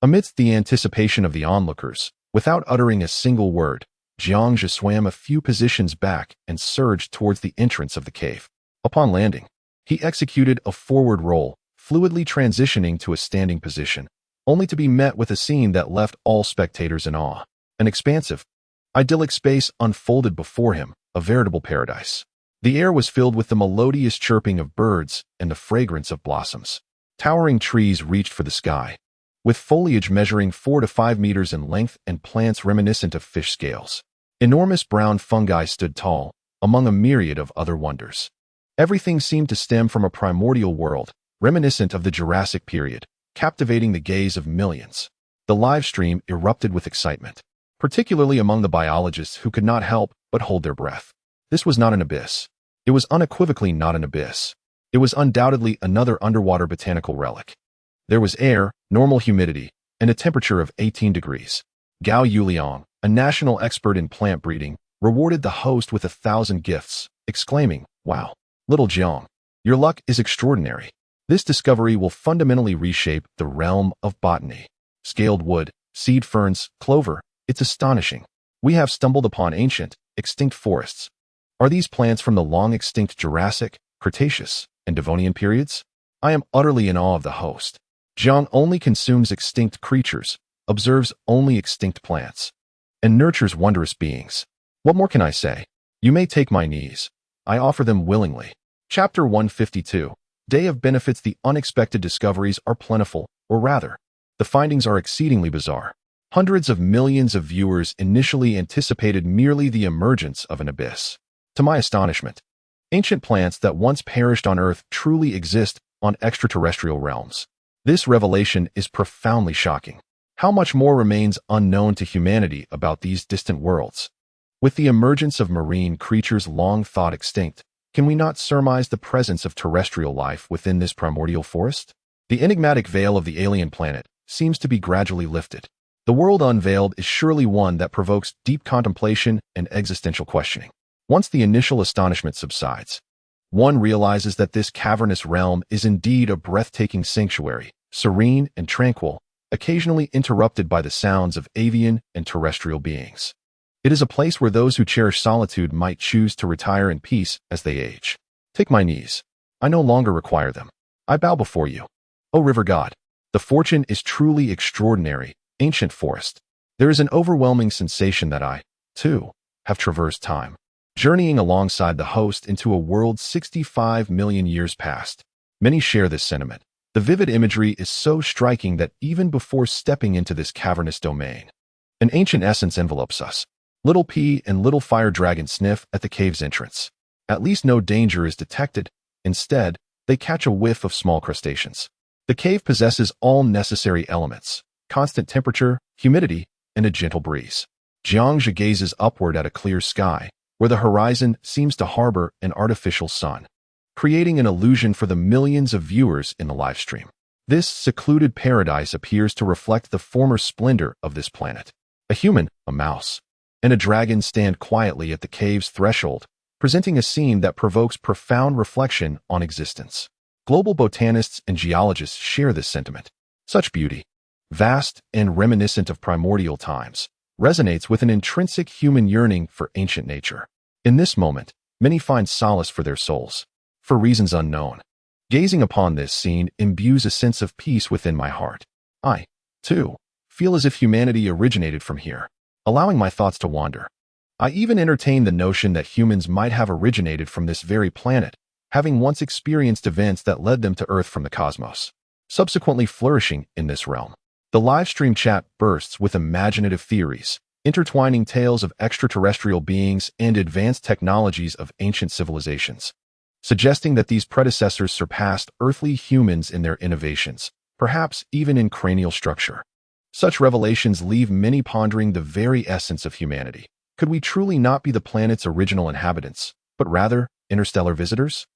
Amidst the anticipation of the onlookers, without uttering a single word, Jiangzhe swam a few positions back and surged towards the entrance of the cave. Upon landing, he executed a forward roll, fluidly transitioning to a standing position, only to be met with a scene that left all spectators in awe. An expansive, idyllic space unfolded before him, a veritable paradise. The air was filled with the melodious chirping of birds and the fragrance of blossoms. Towering trees reached for the sky, with foliage measuring 4 to 5 meters in length and plants reminiscent of fish scales. Enormous brown fungi stood tall, among a myriad of other wonders. Everything seemed to stem from a primordial world, reminiscent of the Jurassic period, captivating the gaze of millions. The live stream erupted with excitement, particularly among the biologists who could not help but hold their breath. This was not an abyss. It was unequivocally not an abyss. It was undoubtedly another underwater botanical relic. There was air, normal humidity, and a temperature of 18 degrees. Gao Yuliang, a national expert in plant breeding, rewarded the host with 1,000 gifts, exclaiming, "Wow, little Jiang, your luck is extraordinary. This discovery will fundamentally reshape the realm of botany. Scaled wood, seed ferns, clover, it's astonishing. We have stumbled upon ancient, extinct forests. Are these plants from the long-extinct Jurassic, Cretaceous, and Devonian periods? I am utterly in awe of the host. Jiang only consumes extinct creatures, observes only extinct plants, and nurtures wondrous beings. What more can I say? You may take my knees. I offer them willingly." Chapter 152. Day of Benefits. The unexpected discoveries are plentiful, or rather, the findings are exceedingly bizarre. Hundreds of millions of viewers initially anticipated merely the emergence of an abyss. To my astonishment, ancient plants that once perished on Earth truly exist on extraterrestrial realms. This revelation is profoundly shocking. How much more remains unknown to humanity about these distant worlds? With the emergence of marine creatures long thought extinct, can we not surmise the presence of terrestrial life within this primordial forest? The enigmatic veil of the alien planet seems to be gradually lifted. The world unveiled is surely one that provokes deep contemplation and existential questioning. Once the initial astonishment subsides, one realizes that this cavernous realm is indeed a breathtaking sanctuary, serene and tranquil, occasionally interrupted by the sounds of avian and terrestrial beings. It is a place where those who cherish solitude might choose to retire in peace as they age. Take my knees. I no longer require them. I bow before you. O river god, the fortune is truly extraordinary, ancient forest. There is an overwhelming sensation that I, too, have traversed time, journeying alongside the host into a world 65 million years past. Many share this sentiment. The vivid imagery is so striking that even before stepping into this cavernous domain, an ancient essence envelopes us. Little P and Little Fire Dragon sniff at the cave's entrance. At least no danger is detected. Instead, they catch a whiff of small crustaceans. The cave possesses all necessary elements: constant temperature, humidity, and a gentle breeze. Jiangzhe gazes upward at a clear sky, where the horizon seems to harbor an artificial sun, creating an illusion for the millions of viewers in the live stream. This secluded paradise appears to reflect the former splendor of this planet. A human, a mouse, and a dragon stand quietly at the cave's threshold, presenting a scene that provokes profound reflection on existence. Global botanists and geologists share this sentiment. Such beauty, vast and reminiscent of primordial times, resonates with an intrinsic human yearning for ancient nature. In this moment, many find solace for their souls, for reasons unknown. Gazing upon this scene imbues a sense of peace within my heart. I, too, feel as if humanity originated from here, allowing my thoughts to wander. I even entertained the notion that humans might have originated from this very planet, having once experienced events that led them to Earth from the cosmos, subsequently flourishing in this realm. The live stream chat bursts with imaginative theories, intertwining tales of extraterrestrial beings and advanced technologies of ancient civilizations, suggesting that these predecessors surpassed earthly humans in their innovations, perhaps even in cranial structure. Such revelations leave many pondering the very essence of humanity. Could we truly not be the planet's original inhabitants, but rather interstellar visitors?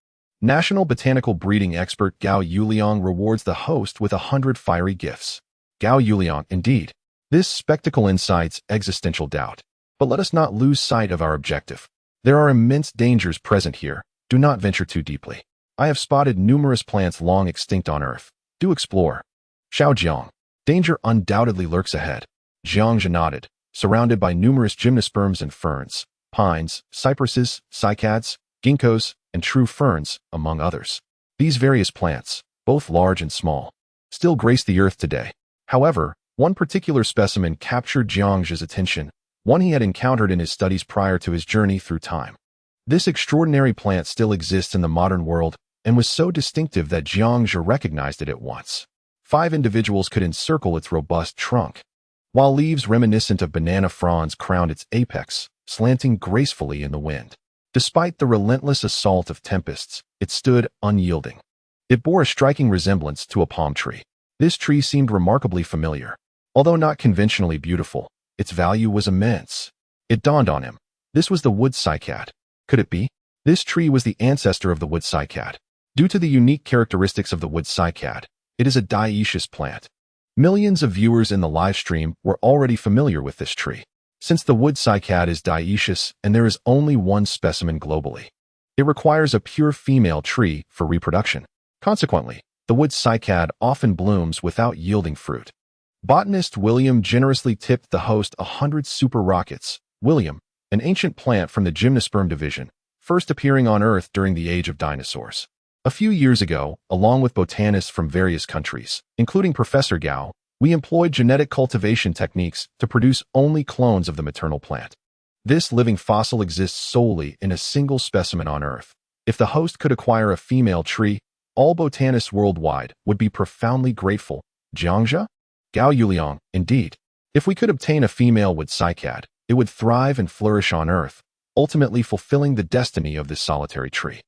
National botanical breeding expert Gao Yuliang rewards the host with 100 fiery gifts. Gao Yuliang, indeed. This spectacle incites existential doubt. But let us not lose sight of our objective. There are immense dangers present here. Do not venture too deeply. I have spotted numerous plants long extinct on Earth. Do explore. Xiao Jiang. Danger undoubtedly lurks ahead. Jiang nodded, surrounded by numerous gymnosperms and ferns, pines, cypresses, cycads, ginkgos, and true ferns, among others. These various plants, both large and small, still grace the earth today. However, one particular specimen captured Jiang's attention, one he had encountered in his studies prior to his journey through time. This extraordinary plant still exists in the modern world and was so distinctive that Jiang recognized it at once. 5 individuals could encircle its robust trunk, while leaves reminiscent of banana fronds crowned its apex, slanting gracefully in the wind. Despite the relentless assault of tempests, it stood unyielding. It bore a striking resemblance to a palm tree. This tree seemed remarkably familiar. Although not conventionally beautiful, its value was immense. It dawned on him. This was the wood cycad. Could it be? This tree was the ancestor of the wood cycad. Due to the unique characteristics of the wood cycad, it is a dioecious plant. Millions of viewers in the live stream were already familiar with this tree, since the wood cycad is dioecious and there is only one specimen globally. It requires a pure female tree for reproduction. Consequently, the wood cycad often blooms without yielding fruit. Botanist William generously tipped the host 100 super rockets. William, an ancient plant from the gymnosperm division, first appearing on Earth during the age of dinosaurs. A few years ago, along with botanists from various countries, including Professor Gao, we employed genetic cultivation techniques to produce only clones of the maternal plant. This living fossil exists solely in a single specimen on Earth. If the host could acquire a female tree, all botanists worldwide would be profoundly grateful. Jiangxia? Gao Yuliang, indeed. If we could obtain a female wood cycad, it would thrive and flourish on Earth, ultimately fulfilling the destiny of this solitary tree.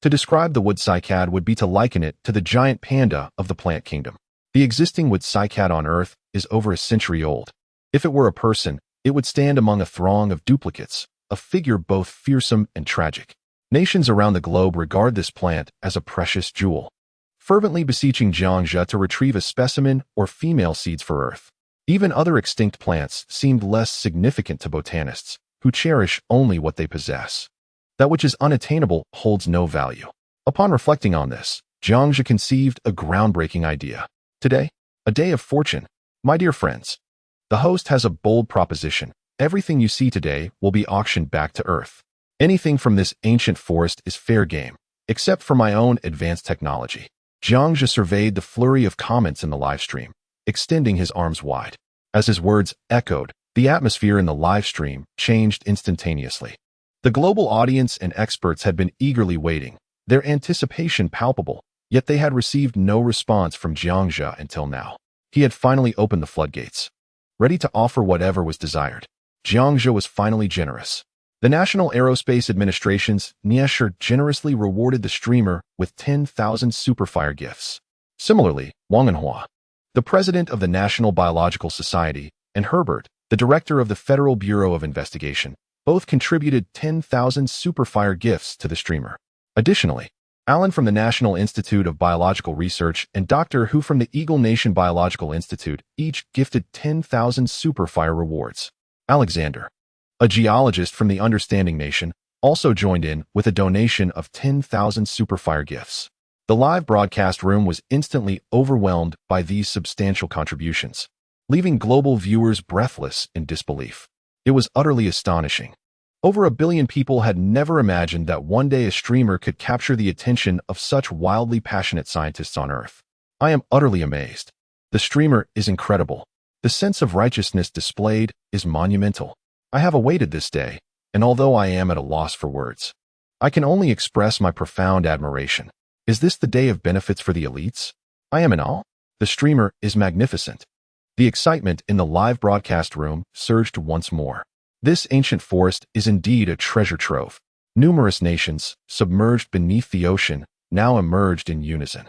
To describe the wood cycad would be to liken it to the giant panda of the plant kingdom. The existing wood cycad on Earth is over a century old. If it were a person, it would stand among a throng of duplicates, a figure both fearsome and tragic. Nations around the globe regard this plant as a precious jewel, fervently beseeching Jiangxia to retrieve a specimen or female seeds for Earth. Even other extinct plants seemed less significant to botanists, who cherish only what they possess. That which is unattainable holds no value. Upon reflecting on this, Jiangxia conceived a groundbreaking idea. Today, a day of fortune. My dear friends, the host has a bold proposition. Everything you see today will be auctioned back to Earth. Anything from this ancient forest is fair game, except for my own advanced technology. Jiangxia surveyed the flurry of comments in the live stream, extending his arms wide. As his words echoed, the atmosphere in the live stream changed instantaneously. The global audience and experts had been eagerly waiting, their anticipation palpable, yet they had received no response from Jiangxia until now. He had finally opened the floodgates, ready to offer whatever was desired. Jiangxia was finally generous. The National Aerospace Administration's NIESHR generously rewarded the streamer with 10,000 superfire gifts. Similarly, Wang Enhua, the president of the National Biological Society, and Herbert, the director of the Federal Bureau of Investigation, both contributed 10,000 superfire gifts to the streamer. Additionally, Alan from the National Institute of Biological Research and Dr. Hu from the Eagle Nation Biological Institute each gifted 10,000 superfire rewards. Alexander, a geologist from the Understanding Nation, also joined in with a donation of 10,000 superfire gifts. The live broadcast room was instantly overwhelmed by these substantial contributions, leaving global viewers breathless in disbelief. It was utterly astonishing. Over 1 billion people had never imagined that one day a streamer could capture the attention of such wildly passionate scientists on Earth. I am utterly amazed. The streamer is incredible. The sense of righteousness displayed is monumental. I have awaited this day, and although I am at a loss for words, I can only express my profound admiration. Is this the day of benefits for the elites? I am in awe. The streamer is magnificent. The excitement in the live broadcast room surged once more. This ancient forest is indeed a treasure trove. Numerous nations, submerged beneath the ocean, now emerged in unison.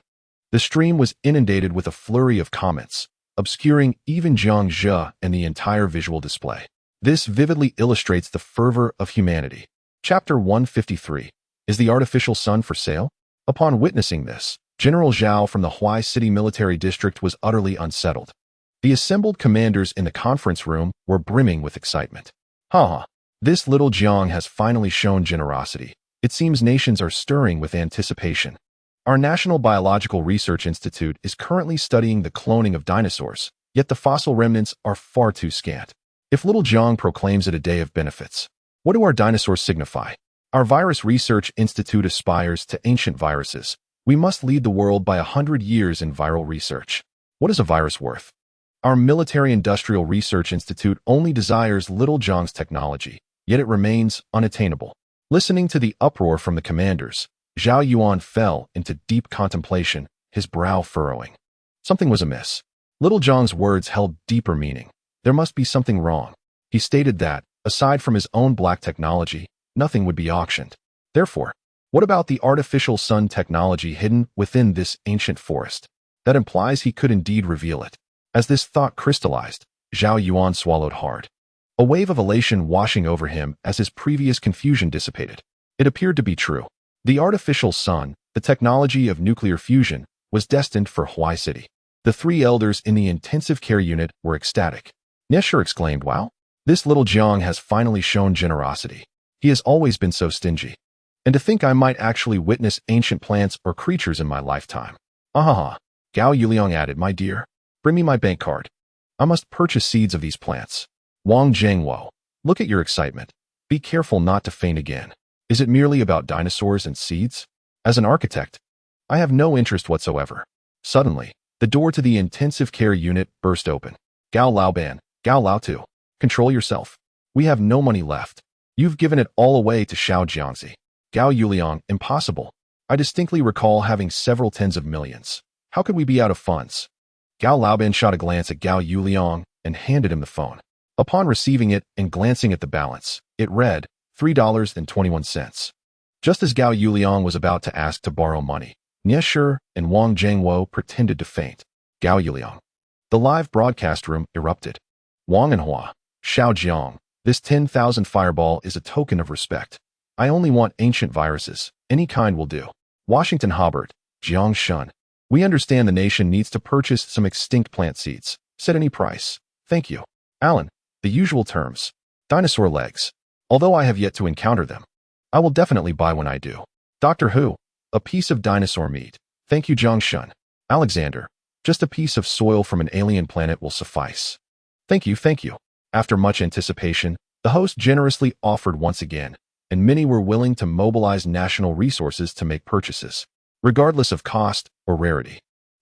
The stream was inundated with a flurry of comments, obscuring even Jiangzhe and the entire visual display. This vividly illustrates the fervor of humanity. Chapter 153. Is the artificial sun for sale? Upon witnessing this, General Zhao from the Huai City Military District was utterly unsettled. The assembled commanders in the conference room were brimming with excitement. This little Jiang has finally shown generosity. It seems nations are stirring with anticipation. Our National Biological Research Institute is currently studying the cloning of dinosaurs, yet the fossil remnants are far too scant. If little Jiang proclaims it a day of benefits, what do our dinosaurs signify? Our Virus Research Institute aspires to ancient viruses. We must lead the world by 100 years in viral research. What is a virus worth? Our Military Industrial Research Institute only desires little Jiang's technology, yet it remains unattainable. Listening to the uproar from the commanders, Zhao Yuan fell into deep contemplation, his brow furrowing. Something was amiss. Little Jiang's words held deeper meaning. There must be something wrong. He stated that, aside from his own black technology, nothing would be auctioned. Therefore, what about the artificial sun technology hidden within this ancient forest? That implies he could indeed reveal it. As this thought crystallized, Zhao Yuan swallowed hard. A wave of elation washing over him as his previous confusion dissipated. It appeared to be true. The artificial sun, the technology of nuclear fusion, was destined for Huai City. The three elders in the intensive care unit were ecstatic. Nesher exclaimed, "Wow! This little Jiang has finally shown generosity. He has always been so stingy. And to think I might actually witness ancient plants or creatures in my lifetime." Gao Yuliang added, "My dear, bring me my bank card. I must purchase seeds of these plants." Wang Zhengwo, look at your excitement. Be careful not to faint again. Is it merely about dinosaurs and seeds? As an architect, I have no interest whatsoever. Suddenly, the door to the intensive care unit burst open. Gao Laoban, Gao Laotu, control yourself. We have no money left. You've given it all away to Xiao Jiangzi. Gao Yuliang, impossible. I distinctly recall having several tens of millions. How could we be out of funds? Gao Laoban shot a glance at Gao Yuliang and handed him the phone. Upon receiving it and glancing at the balance, it read $3.21. Just as Gao Yuliang was about to ask to borrow money, Nesher and Wang Zhengwo pretended to faint. Gao Yuliang. The live broadcast room erupted. Wang and Hua, Xiao Jiang, this 10,000 fireball is a token of respect. I only want ancient viruses. Any kind will do. Washington Hobart, Jiang Shun. We understand the nation needs to purchase some extinct plant seeds. Set any price. Thank you. Alan, the usual terms. Dinosaur legs. Although I have yet to encounter them, I will definitely buy when I do. Doctor Who, a piece of dinosaur meat. Thank you, Jiang Shun. Alexander, just a piece of soil from an alien planet will suffice. Thank you, thank you. After much anticipation, the host generously offered once again, and many were willing to mobilize national resources to make purchases, regardless of cost or rarity.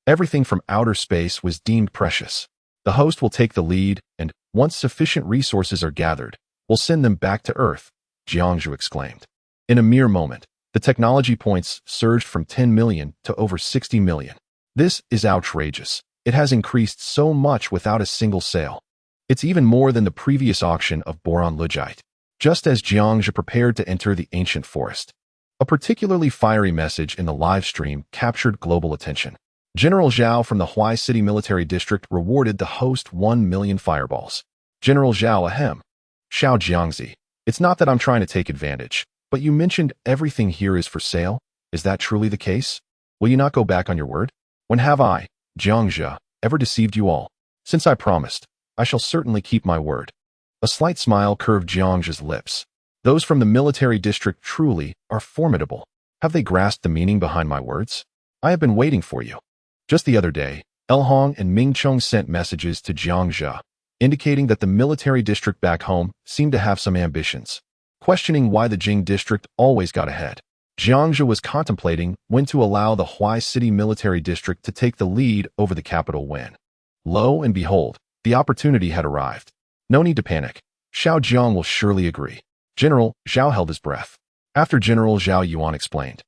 Everything from outer space was deemed precious. The host will take the lead, and, once sufficient resources are gathered, will send them back to Earth, Jiangzhu exclaimed. In a mere moment, the technology points surged from 10 million to over 60 million. This is outrageous. It has increased so much without a single sale. It's even more than the previous auction of boron lugite. Just as Jiangzhu prepared to enter the ancient forest, a particularly fiery message in the live stream captured global attention. General Zhao from the Huai City Military District rewarded the host 1 million fireballs. General Zhao, ahem. Xiao Jiangzi, it's not that I'm trying to take advantage, but you mentioned everything here is for sale. Is that truly the case? Will you not go back on your word? When have I, Jiangzhe, ever deceived you all? Since I promised, I shall certainly keep my word. A slight smile curved Jiangzhe's lips. Those from the military district truly are formidable. Have they grasped the meaning behind my words? I have been waiting for you. Just the other day, Elhong and Ming Chong sent messages to Jiangzhe, indicating that the military district back home seemed to have some ambitions, questioning why the Jing district always got ahead. Jiangzhe was contemplating when to allow the Huai City military district to take the lead over the capital when. Lo and behold, the opportunity had arrived. No need to panic. Xiao Jiang will surely agree. General Zhao held his breath. After General Zhao Yuan explained,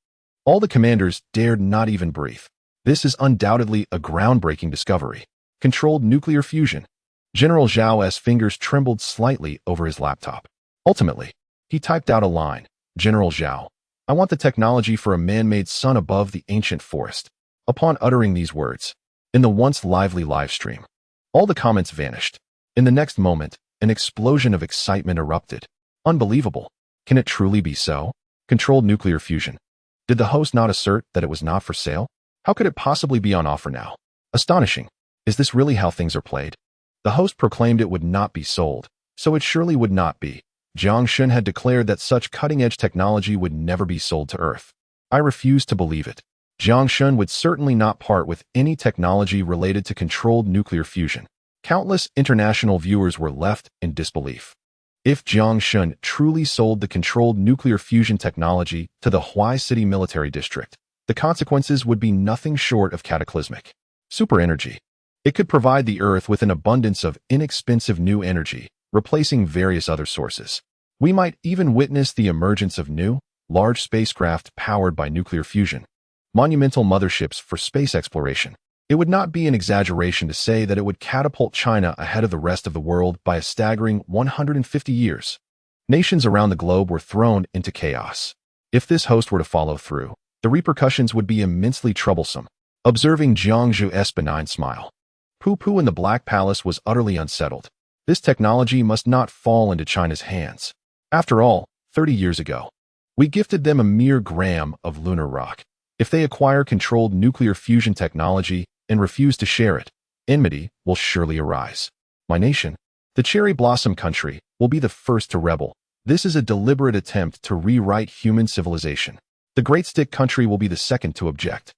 all the commanders dared not even breathe. This is undoubtedly a groundbreaking discovery. Controlled nuclear fusion. General Zhao's fingers trembled slightly over his laptop. Ultimately, he typed out a line. General Zhao, I want the technology for a man-made sun above the ancient forest. Upon uttering these words, in the once lively live stream, all the comments vanished. In the next moment, an explosion of excitement erupted. Unbelievable. Can it truly be so? Controlled nuclear fusion. Did the host not assert that it was not for sale? How could it possibly be on offer now? Astonishing. Is this really how things are played? The host proclaimed it would not be sold, so it surely would not be. Jiang Shun had declared that such cutting-edge technology would never be sold to Earth. I refuse to believe it. Jiang Shun would certainly not part with any technology related to controlled nuclear fusion. Countless international viewers were left in disbelief. If Jiang Shun truly sold the controlled nuclear fusion technology to the Huai City Military District, the consequences would be nothing short of cataclysmic. Super energy. It could provide the Earth with an abundance of inexpensive new energy, replacing various other sources. We might even witness the emergence of new, large spacecraft powered by nuclear fusion. Monumental motherships for space exploration. It would not be an exaggeration to say that it would catapult China ahead of the rest of the world by a staggering 150 years. Nations around the globe were thrown into chaos. If this host were to follow through, the repercussions would be immensely troublesome. Observing Jiang Zhu's benign smile, Pu Pu in the Black Palace was utterly unsettled. This technology must not fall into China's hands. After all, 30 years ago, we gifted them a mere gram of lunar rock. If they acquire controlled nuclear fusion technology and refuse to share it, enmity will surely arise. My nation, the cherry blossom country, will be the first to rebel. This is a deliberate attempt to rewrite human civilization. The Great Stick country will be the second to object.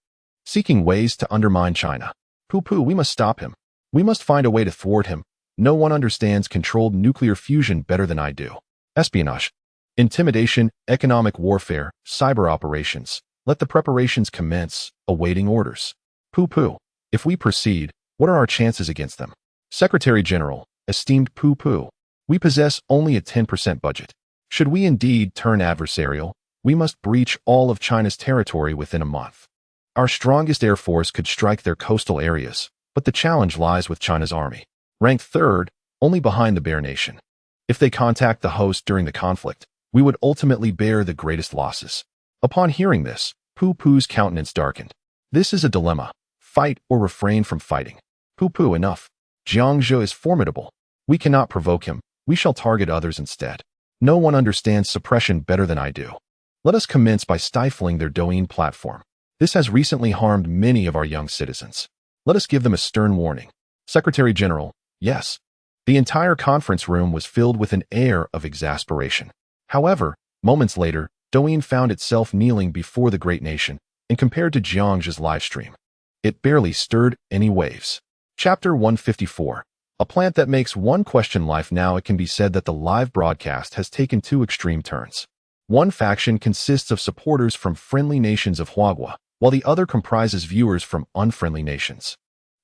Seeking ways to undermine China. Pu Pu, we must stop him. We must find a way to thwart him. No one understands controlled nuclear fusion better than I do. Espionage, intimidation, economic warfare, cyber operations. Let the preparations commence, awaiting orders. Pu Pu, if we proceed, what are our chances against them? Secretary General, esteemed Pu Pu, we possess only a 10% budget. Should we indeed turn adversarial, we must breach all of China's territory within a month. Our strongest air force could strike their coastal areas, but the challenge lies with China's army, ranked third, only behind the Bear Nation. If they contact the host during the conflict, we would ultimately bear the greatest losses. Upon hearing this, Pu Pu's countenance darkened. This is a dilemma. Fight or refrain from fighting. Pu Pu, enough. Jiang Zhu is formidable. We cannot provoke him. We shall target others instead. No one understands suppression better than I do. Let us commence by stifling their Douyin platform. This has recently harmed many of our young citizens. Let us give them a stern warning. Secretary General, yes. The entire conference room was filled with an air of exasperation. However, moments later, Douyin found itself kneeling before the great nation, and compared to Jiang Zhu's live stream, it barely stirred any waves. Chapter 154. A plant that makes one question life. Now it can be said that the live broadcast has taken two extreme turns. One faction consists of supporters from friendly nations of Huagua, while the other comprises viewers from unfriendly nations.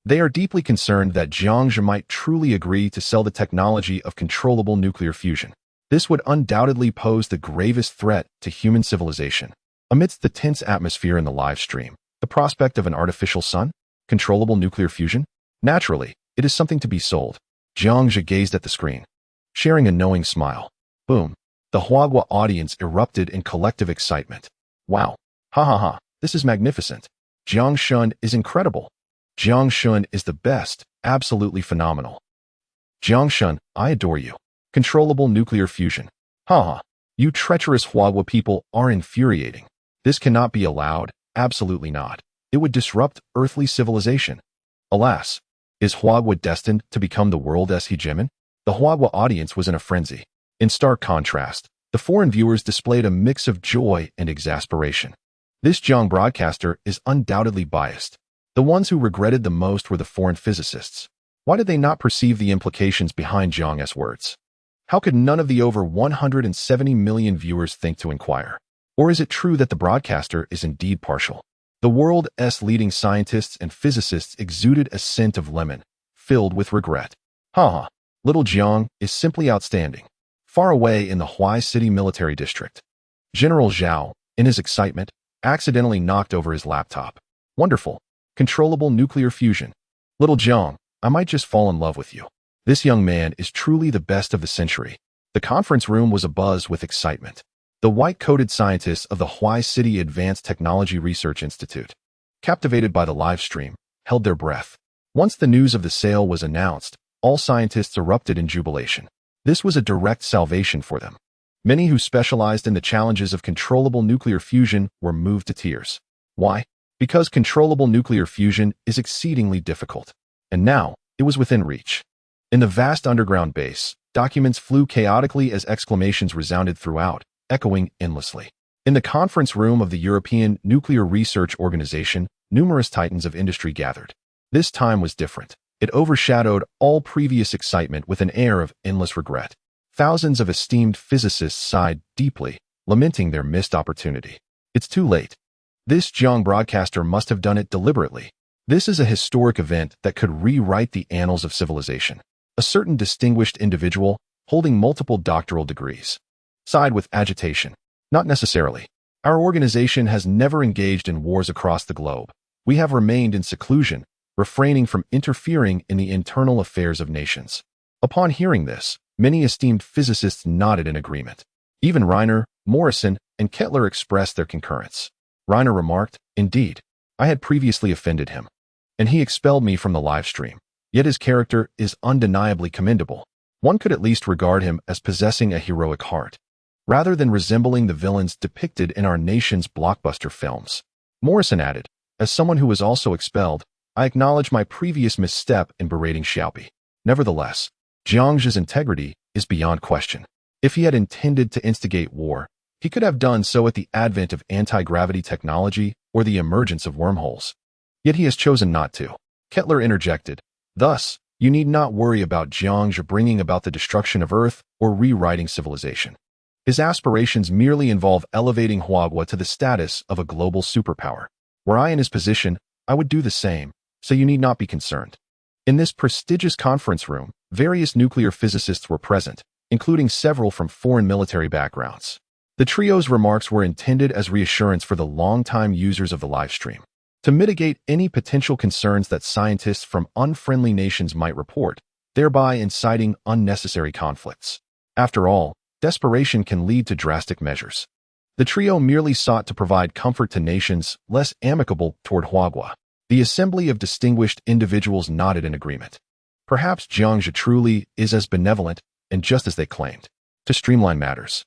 They are deeply concerned that Jiang Zhu might truly agree to sell the technology of controllable nuclear fusion. This would undoubtedly pose the gravest threat to human civilization. Amidst the tense atmosphere in the live stream, the prospect of an artificial sun, controllable nuclear fusion, naturally, it is something to be sold. Jiang Zhu gazed at the screen, sharing a knowing smile. Boom. The Huagua audience erupted in collective excitement. Wow. Ha ha ha. This is magnificent. Jiang Shun is incredible. Jiang Shun is the best, absolutely phenomenal. Jiang Shun, I adore you. Controllable nuclear fusion. Ha ha. You treacherous Huagua people are infuriating. This cannot be allowed, absolutely not. It would disrupt earthly civilization. Alas, is Huagua destined to become the world's hegemon? The Huagua audience was in a frenzy. In stark contrast, the foreign viewers displayed a mix of joy and exasperation. This Jiang broadcaster is undoubtedly biased. The ones who regretted the most were the foreign physicists. Why did they not perceive the implications behind Jiang's words? How could none of the over 170 million viewers think to inquire? Or is it true that the broadcaster is indeed partial? The world's leading scientists and physicists exuded a scent of lemon, filled with regret. Ha ha. Little Jiang is simply outstanding. Far away in the Huai City military district, General Zhao, in his excitement, accidentally knocked over his laptop. Wonderful. Controllable nuclear fusion. Little Jiang, I might just fall in love with you. This young man is truly the best of the century. The conference room was abuzz with excitement. The white-coated scientists of the Huai City Advanced Technology Research Institute, captivated by the live stream, held their breath. Once the news of the sale was announced, all scientists erupted in jubilation. This was a direct salvation for them. Many who specialized in the challenges of controllable nuclear fusion were moved to tears. Why? Because controllable nuclear fusion is exceedingly difficult. And now, it was within reach. In the vast underground base, documents flew chaotically as exclamations resounded throughout, echoing endlessly. In the conference room of the European Nuclear Research Organization, numerous titans of industry gathered. This time was different. It overshadowed all previous excitement with an air of endless regret. Thousands of esteemed physicists sighed deeply, lamenting their missed opportunity. It's too late. This Jiang broadcaster must have done it deliberately. This is a historic event that could rewrite the annals of civilization. A certain distinguished individual, holding multiple doctoral degrees, sighed with agitation. Not necessarily. Our organization has never engaged in wars across the globe. We have remained in seclusion, refraining from interfering in the internal affairs of nations. Upon hearing this, many esteemed physicists nodded in agreement. Even Reiner, Morrison, and Kettler expressed their concurrence. Reiner remarked, "Indeed, I had previously offended him, and he expelled me from the live stream. Yet his character is undeniably commendable. One could at least regard him as possessing a heroic heart, rather than resembling the villains depicted in our nation's blockbuster films." Morrison added, "As someone who was also expelled, I acknowledge my previous misstep in berating Xiaopi. Nevertheless, Jiang's integrity is beyond question. If he had intended to instigate war, he could have done so at the advent of anti-gravity technology or the emergence of wormholes. Yet he has chosen not to." Kettler interjected, "Thus, you need not worry about Jiang bringing about the destruction of Earth or rewriting civilization. His aspirations merely involve elevating Huagua to the status of a global superpower. Were I in his position, I would do the same, so you need not be concerned." In this prestigious conference room, various nuclear physicists were present, including several from foreign military backgrounds. The trio's remarks were intended as reassurance for the long-time users of the live stream, to mitigate any potential concerns that scientists from unfriendly nations might report, thereby inciting unnecessary conflicts. After all, desperation can lead to drastic measures. The trio merely sought to provide comfort to nations less amicable toward Huagua. The assembly of distinguished individuals nodded in agreement. Perhaps Jiangxia truly is as benevolent and just as they claimed. To streamline matters,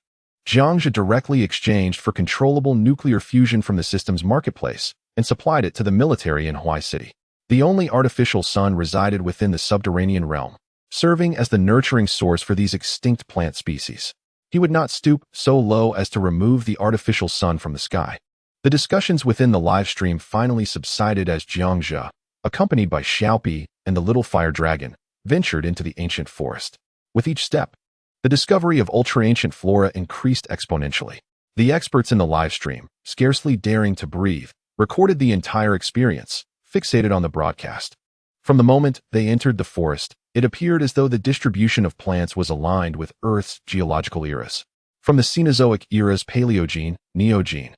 Jiangxia directly exchanged for controllable nuclear fusion from the system's marketplace and supplied it to the military in Huai City. The only artificial sun resided within the subterranean realm, serving as the nurturing source for these extinct plant species. He would not stoop so low as to remove the artificial sun from the sky. The discussions within the live stream finally subsided as Jiangxia, accompanied by Xiaopi and the little fire dragon, ventured into the ancient forest. With each step, the discovery of ultra-ancient flora increased exponentially. The experts in the live stream, scarcely daring to breathe, recorded the entire experience, fixated on the broadcast. From the moment they entered the forest, it appeared as though the distribution of plants was aligned with Earth's geological eras. From the Cenozoic era's Paleogene, Neogene,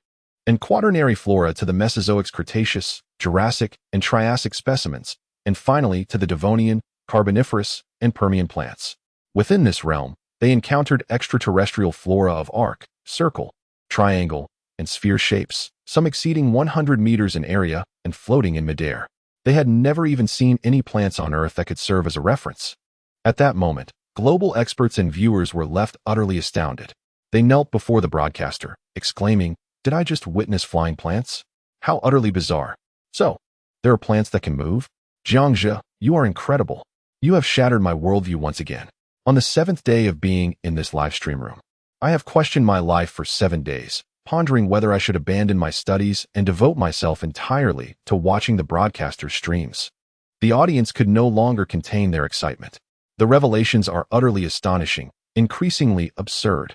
and Quaternary flora to the Mesozoic's Cretaceous, Jurassic, and Triassic specimens, and finally to the Devonian, Carboniferous, and Permian plants. Within this realm, they encountered extraterrestrial flora of arc, circle, triangle, and sphere shapes, some exceeding 100 meters in area and floating in midair. They had never even seen any plants on Earth that could serve as a reference. At that moment, global experts and viewers were left utterly astounded. They knelt before the broadcaster, exclaiming, "Did I just witness flying plants? How utterly bizarre. So, there are plants that can move? Jiangxia, you are incredible. You have shattered my worldview once again." On the 7th day of being in this live stream room, I have questioned my life for 7 days, pondering whether I should abandon my studies and devote myself entirely to watching the broadcaster's streams. The audience could no longer contain their excitement. The revelations are utterly astonishing, increasingly absurd.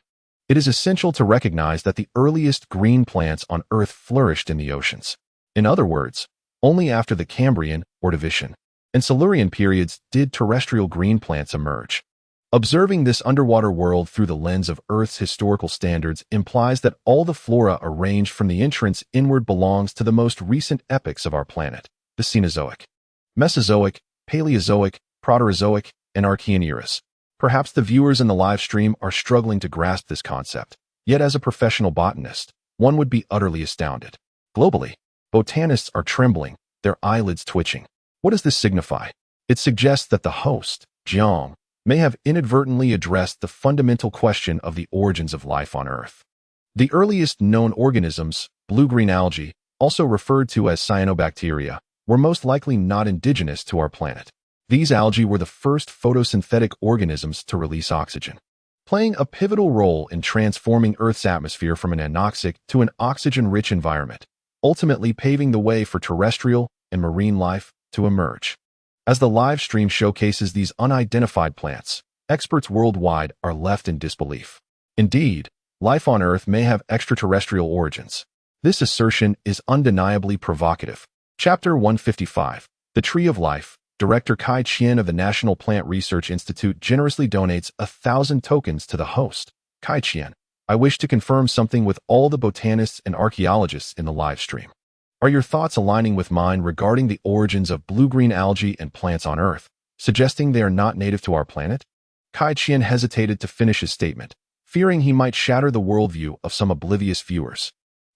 It is essential to recognize that the earliest green plants on Earth flourished in the oceans. In other words, only after the Cambrian, Ordovician, and Silurian periods did terrestrial green plants emerge. Observing this underwater world through the lens of Earth's historical standards implies that all the flora arranged from the entrance inward belongs to the most recent epochs of our planet, the Cenozoic, Mesozoic, Paleozoic, Proterozoic, and Archean eras. Perhaps the viewers in the live stream are struggling to grasp this concept, yet as a professional botanist, one would be utterly astounded. Globally, botanists are trembling, their eyelids twitching. What does this signify? It suggests that the host, Jiang, may have inadvertently addressed the fundamental question of the origins of life on Earth. The earliest known organisms, blue-green algae, also referred to as cyanobacteria, were most likely not indigenous to our planet. These algae were the first photosynthetic organisms to release oxygen, playing a pivotal role in transforming Earth's atmosphere from an anoxic to an oxygen-rich environment, ultimately paving the way for terrestrial and marine life to emerge. As the live stream showcases these unidentified plants, experts worldwide are left in disbelief. Indeed, life on Earth may have extraterrestrial origins. This assertion is undeniably provocative. Chapter 155. The Tree of Life. Director Kai Qian of the National Plant Research Institute generously donates 1,000 tokens to the host. Kai Qian, I wish to confirm something with all the botanists and archaeologists in the live stream. Are your thoughts aligning with mine regarding the origins of blue-green algae and plants on Earth, suggesting they are not native to our planet? Kai Qian hesitated to finish his statement, fearing he might shatter the worldview of some oblivious viewers.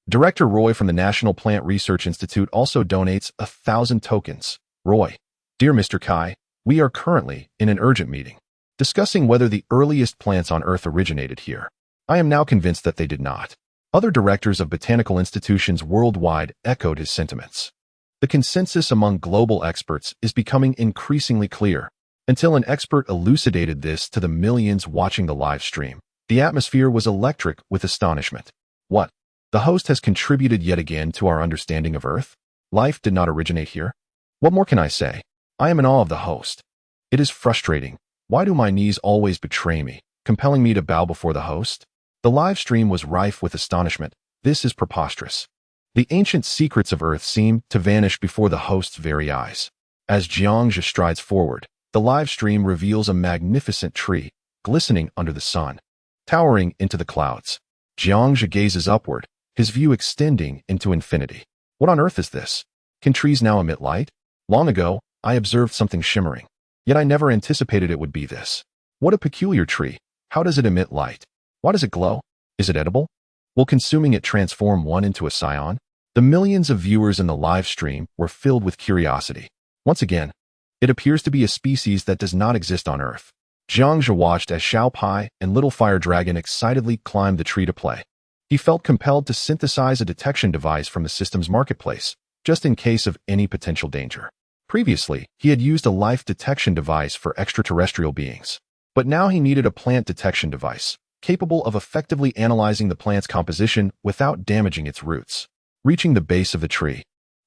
Director Roy from the National Plant Research Institute also donates 1,000 tokens. Roy, dear Mr. Kai, we are currently in an urgent meeting, discussing whether the earliest plants on Earth originated here. I am now convinced that they did not. Other directors of botanical institutions worldwide echoed his sentiments. The consensus among global experts is becoming increasingly clear. Until an expert elucidated this to the millions watching the live stream, the atmosphere was electric with astonishment. What? The host has contributed yet again to our understanding of Earth? Life did not originate here? What more can I say? I am in awe of the host. It is frustrating. Why do my knees always betray me, compelling me to bow before the host? The live stream was rife with astonishment. This is preposterous. The ancient secrets of Earth seem to vanish before the host's very eyes. As Jiangzhe strides forward, the live stream reveals a magnificent tree, glistening under the sun, towering into the clouds. Jiangzhe gazes upward, his view extending into infinity. What on earth is this? Can trees now emit light? Long ago, I observed something shimmering, yet I never anticipated it would be this. What a peculiar tree. How does it emit light? Why does it glow? Is it edible? Will consuming it transform one into a scion? The millions of viewers in the live stream were filled with curiosity. Once again, it appears to be a species that does not exist on Earth. Jiangzhe watched as Xiao Pai and Little Fire Dragon excitedly climbed the tree to play. He felt compelled to synthesize a detection device from the system's marketplace, just in case of any potential danger. Previously, he had used a life detection device for extraterrestrial beings. But now he needed a plant detection device, capable of effectively analyzing the plant's composition without damaging its roots. Reaching the base of the tree,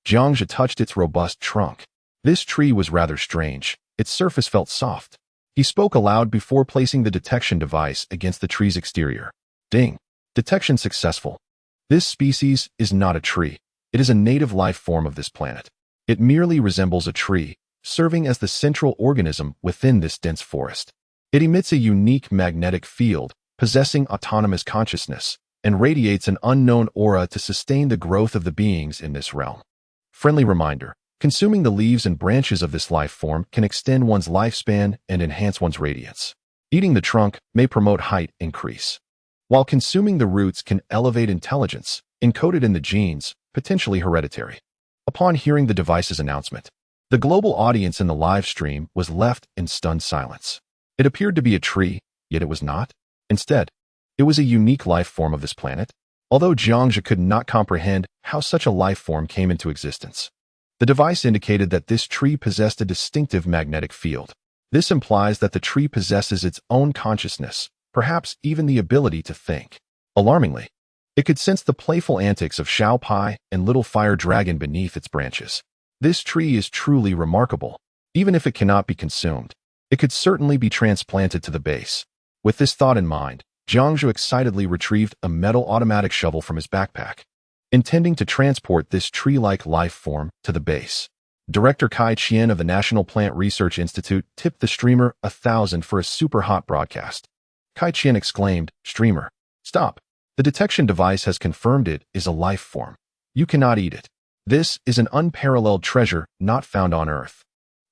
Jiangzhe touched its robust trunk. This tree was rather strange. Its surface felt soft. He spoke aloud before placing the detection device against the tree's exterior. Ding! Detection successful. This species is not a tree. It is a native life form of this planet. It merely resembles a tree, serving as the central organism within this dense forest. It emits a unique magnetic field, possessing autonomous consciousness, and radiates an unknown aura to sustain the growth of the beings in this realm. Friendly reminder, consuming the leaves and branches of this life form can extend one's lifespan and enhance one's radiance. Eating the trunk may promote height increase, while consuming the roots can elevate intelligence, encoded in the genes, potentially hereditary. Upon hearing the device's announcement, the global audience in the live stream was left in stunned silence. It appeared to be a tree, yet it was not. Instead, it was a unique life form of this planet, although Jiangzhe could not comprehend how such a life form came into existence. The device indicated that this tree possessed a distinctive magnetic field. This implies that the tree possesses its own consciousness, perhaps even the ability to think. Alarmingly, it could sense the playful antics of Xiao Pai and Little Fire Dragon beneath its branches. This tree is truly remarkable. Even if it cannot be consumed, it could certainly be transplanted to the base. With this thought in mind, Jiangzhe excitedly retrieved a metal automatic shovel from his backpack, intending to transport this tree-like life form to the base. Director Kai Qian of the National Plant Research Institute tipped the streamer 1,000 for a super hot broadcast. Kai Qian exclaimed, "Streamer, stop. The detection device has confirmed it is a life form. You cannot eat it. This is an unparalleled treasure not found on Earth."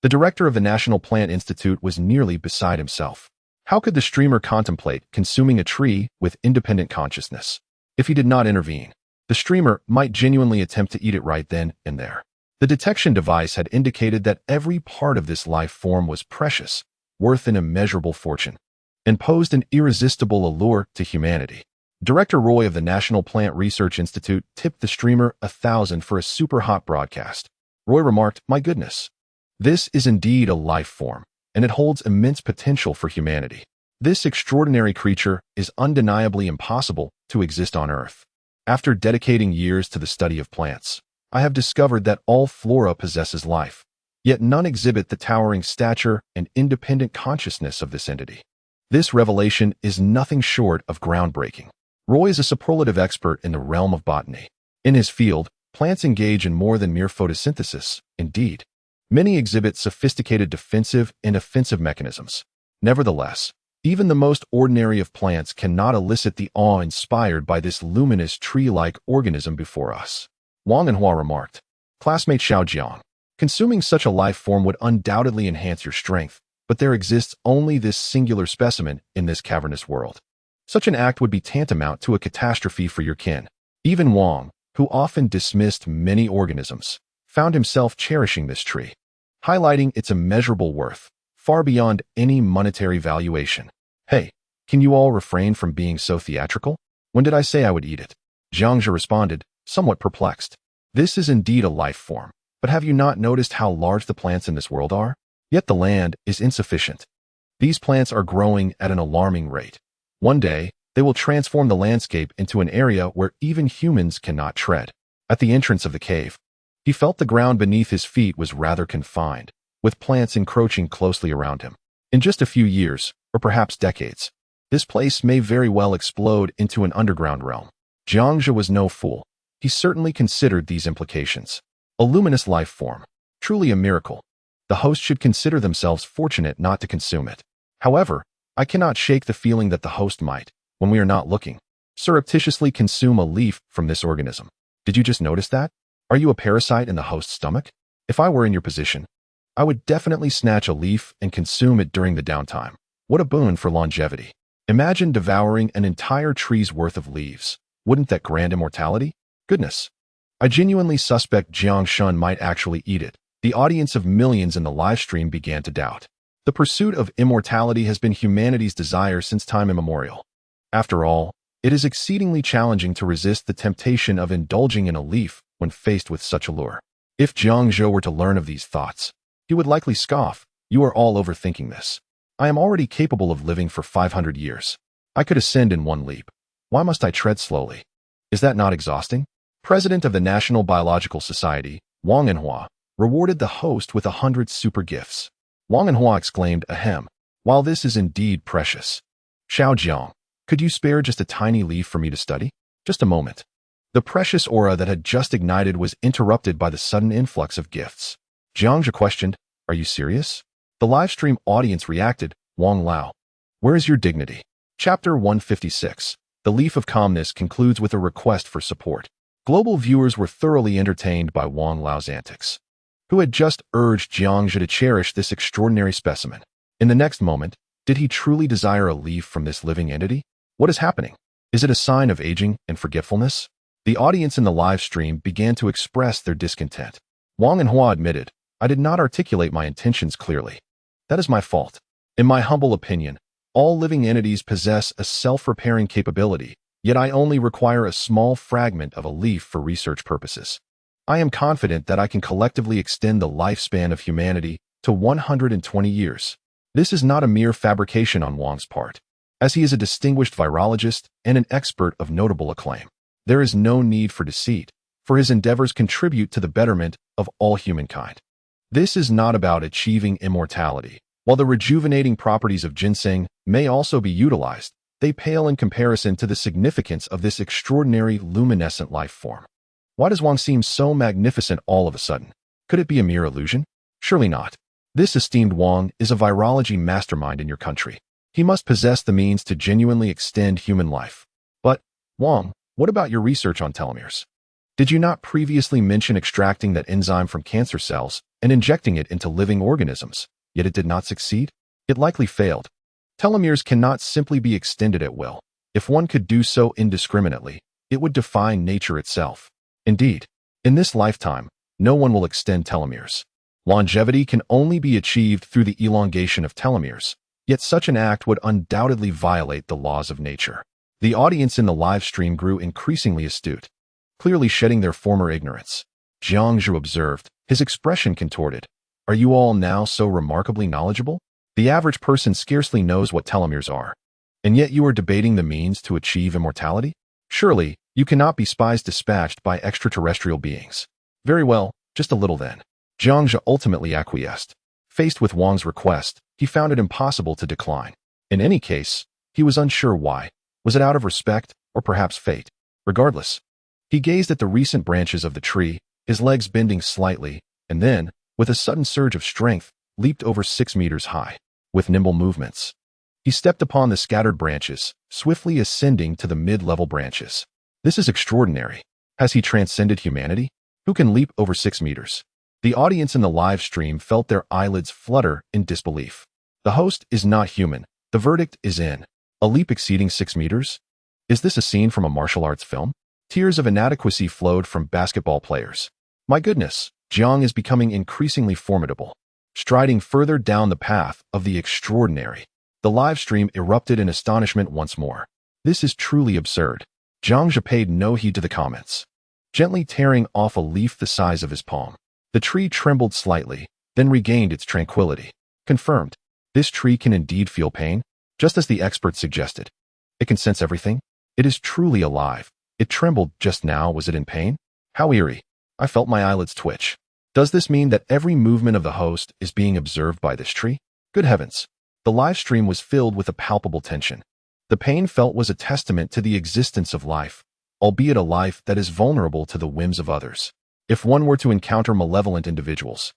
The director of the National Plant Institute was nearly beside himself. How could the streamer contemplate consuming a tree with independent consciousness? If he did not intervene, the streamer might genuinely attempt to eat it right then and there. The detection device had indicated that every part of this life form was precious, worth an immeasurable fortune, and posed an irresistible allure to humanity. Director Roy of the National Plant Research Institute tipped the streamer 1,000 for a super hot broadcast. Roy remarked, "My goodness. This is indeed a life form, and it holds immense potential for humanity. This extraordinary creature is undeniably impossible to exist on Earth. After dedicating years to the study of plants, I have discovered that all flora possesses life, yet none exhibit the towering stature and independent consciousness of this entity. This revelation is nothing short of groundbreaking." Roy is a superlative expert in the realm of botany. In his field, plants engage in more than mere photosynthesis. Indeed, many exhibit sophisticated defensive and offensive mechanisms. Nevertheless, even the most ordinary of plants cannot elicit the awe inspired by this luminous tree-like organism before us. Wang Anhua remarked. Classmate Xiao Jiang, consuming such a life form would undoubtedly enhance your strength, but there exists only this singular specimen in this cavernous world. Such an act would be tantamount to a catastrophe for your kin. Even Wang, who often dismissed many organisms, found himself cherishing this tree, highlighting its immeasurable worth, far beyond any monetary valuation. "Hey, can you all refrain from being so theatrical? When did I say I would eat it?" Zhang Zhe responded, somewhat perplexed. "This is indeed a life form, but have you not noticed how large the plants in this world are? Yet the land is insufficient. These plants are growing at an alarming rate. One day, they will transform the landscape into an area where even humans cannot tread." At the entrance of the cave, he felt the ground beneath his feet was rather confined, with plants encroaching closely around him. In just a few years, or perhaps decades, this place may very well explode into an underground realm. Jiang Zhe was no fool. He certainly considered these implications. A luminous life form, truly a miracle. The host should consider themselves fortunate not to consume it. However, I cannot shake the feeling that the host might, when we are not looking, surreptitiously consume a leaf from this organism. Did you just notice that? Are you a parasite in the host's stomach? If I were in your position, I would definitely snatch a leaf and consume it during the downtime. What a boon for longevity. Imagine devouring an entire tree's worth of leaves. Wouldn't that grant immortality? Goodness. I genuinely suspect Jiang Shun might actually eat it. The audience of millions in the live stream began to doubt. The pursuit of immortality has been humanity's desire since time immemorial. After all, it is exceedingly challenging to resist the temptation of indulging in a leaf when faced with such a lure. If Jiang Zhe were to learn of these thoughts, he would likely scoff. "You are all overthinking this. I am already capable of living for 500 years. I could ascend in one leap. Why must I tread slowly? Is that not exhausting?" President of the National Biological Society, Wang Anhua, rewarded the host with 100 super gifts. Wang Anhua exclaimed, "Ahem, while this is indeed precious. Xiao Jiang, could you spare just a tiny leaf for me to study? Just a moment." The precious aura that had just ignited was interrupted by the sudden influx of gifts. Jiang Zhe questioned, "Are you serious?" The livestream audience reacted, "Wang Lao, where is your dignity?" Chapter 156. The Leaf of Calmness concludes with a request for support. Global viewers were thoroughly entertained by Wang Lao's antics, who had just urged Jiang Zhe to cherish this extraordinary specimen. In the next moment, did he truly desire a leaf from this living entity? What is happening? Is it a sign of aging and forgetfulness? The audience in the live stream began to express their discontent. Wang Anhua admitted, "I did not articulate my intentions clearly. That is my fault. In my humble opinion, all living entities possess a self-repairing capability, yet I only require a small fragment of a leaf for research purposes. I am confident that I can collectively extend the lifespan of humanity to 120 years. This is not a mere fabrication on Wang's part, as he is a distinguished virologist and an expert of notable acclaim. There is no need for deceit, for his endeavors contribute to the betterment of all humankind. This is not about achieving immortality. While the rejuvenating properties of ginseng may also be utilized, they pale in comparison to the significance of this extraordinary luminescent life form. Why does Wang seem so magnificent all of a sudden? Could it be a mere illusion? Surely not. This esteemed Wang is a virology mastermind in your country. He must possess the means to genuinely extend human life. But, Wang, what about your research on telomeres? Did you not previously mention extracting that enzyme from cancer cells and injecting it into living organisms, yet it did not succeed? It likely failed. Telomeres cannot simply be extended at will. If one could do so indiscriminately, it would defy nature itself. Indeed, in this lifetime, no one will extend telomeres. Longevity can only be achieved through the elongation of telomeres, yet such an act would undoubtedly violate the laws of nature. The audience in the live stream grew increasingly astute, clearly shedding their former ignorance. Jiangzhu observed, his expression contorted. Are you all now so remarkably knowledgeable? The average person scarcely knows what telomeres are. And yet you are debating the means to achieve immortality? Surely, you cannot be spies dispatched by extraterrestrial beings. Very well, just a little then. Jiangzhu ultimately acquiesced. Faced with Wang's request, he found it impossible to decline. In any case, he was unsure why. Was it out of respect, or perhaps fate? Regardless, he gazed at the recent branches of the tree, his legs bending slightly, and then, with a sudden surge of strength, leaped over 6 meters high. With nimble movements, he stepped upon the scattered branches, swiftly ascending to the mid-level branches. This is extraordinary. Has he transcended humanity? Who can leap over 6 meters? The audience in the live stream felt their eyelids flutter in disbelief. The host is not human. The verdict is in. A leap exceeding 6 meters? Is this a scene from a martial arts film? Tears of inadequacy flowed from basketball players. My goodness, Jiang is becoming increasingly formidable, striding further down the path of the extraordinary. The live stream erupted in astonishment once more. This is truly absurd. Jiangzhu paid no heed to the comments, gently tearing off a leaf the size of his palm. The tree trembled slightly, then regained its tranquility. Confirmed. This tree can indeed feel pain, just as the expert suggested. It can sense everything. It is truly alive. It trembled just now. Was it in pain? How eerie. I felt my eyelids twitch. Does this mean that every movement of the host is being observed by this tree? Good heavens. The live stream was filled with a palpable tension. The pain felt was a testament to the existence of life, albeit a life that is vulnerable to the whims of others. If one were to encounter malevolent individuals,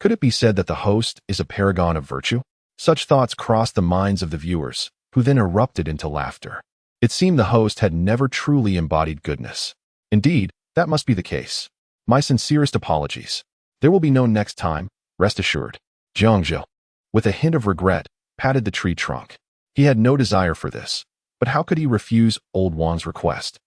could it be said that the host is a paragon of virtue? Such thoughts crossed the minds of the viewers, who then erupted into laughter. It seemed the host had never truly embodied goodness. Indeed, that must be the case. My sincerest apologies. There will be no next time, rest assured. Jiangzhu, with a hint of regret, patted the tree trunk. He had no desire for this, but how could he refuse old Wang's request?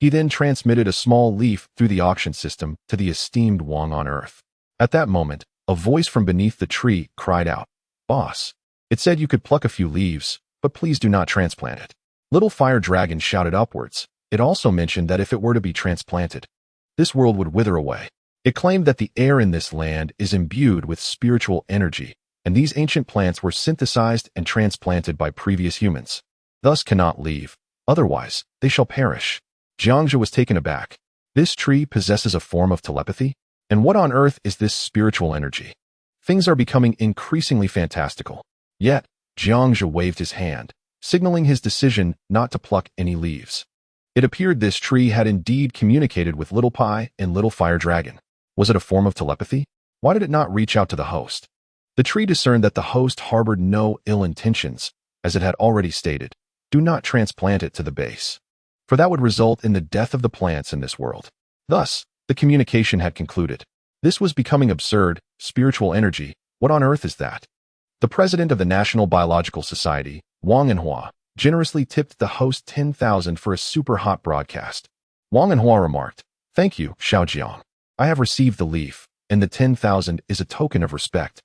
He then transmitted a small leaf through the auction system to the esteemed Wang on Earth. At that moment, a voice from beneath the tree cried out, "Boss, it said you could pluck a few leaves, but please do not transplant it." Little Fire Dragon shouted upwards. It also mentioned that if it were to be transplanted, this world would wither away. It claimed that the air in this land is imbued with spiritual energy, and these ancient plants were synthesized and transplanted by previous humans, thus cannot leave. Otherwise, they shall perish. Jiangzhu was taken aback. This tree possesses a form of telepathy? And what on earth is this spiritual energy? Things are becoming increasingly fantastical. Yet, Jiangzhu waved his hand, signaling his decision not to pluck any leaves. It appeared this tree had indeed communicated with Little Pie and Little Fire Dragon. Was it a form of telepathy? Why did it not reach out to the host? The tree discerned that the host harbored no ill intentions, as it had already stated. Do not transplant it to the base, for that would result in the death of the plants in this world. Thus, the communication had concluded. This was becoming absurd. Spiritual energy, what on earth is that? The president of the National Biological Society, Wang Enhua, generously tipped the host 10,000 for a super hot broadcast. Wang Enhua remarked, "Thank you, Xiaojiang. I have received the leaf, and the 10,000 is a token of respect."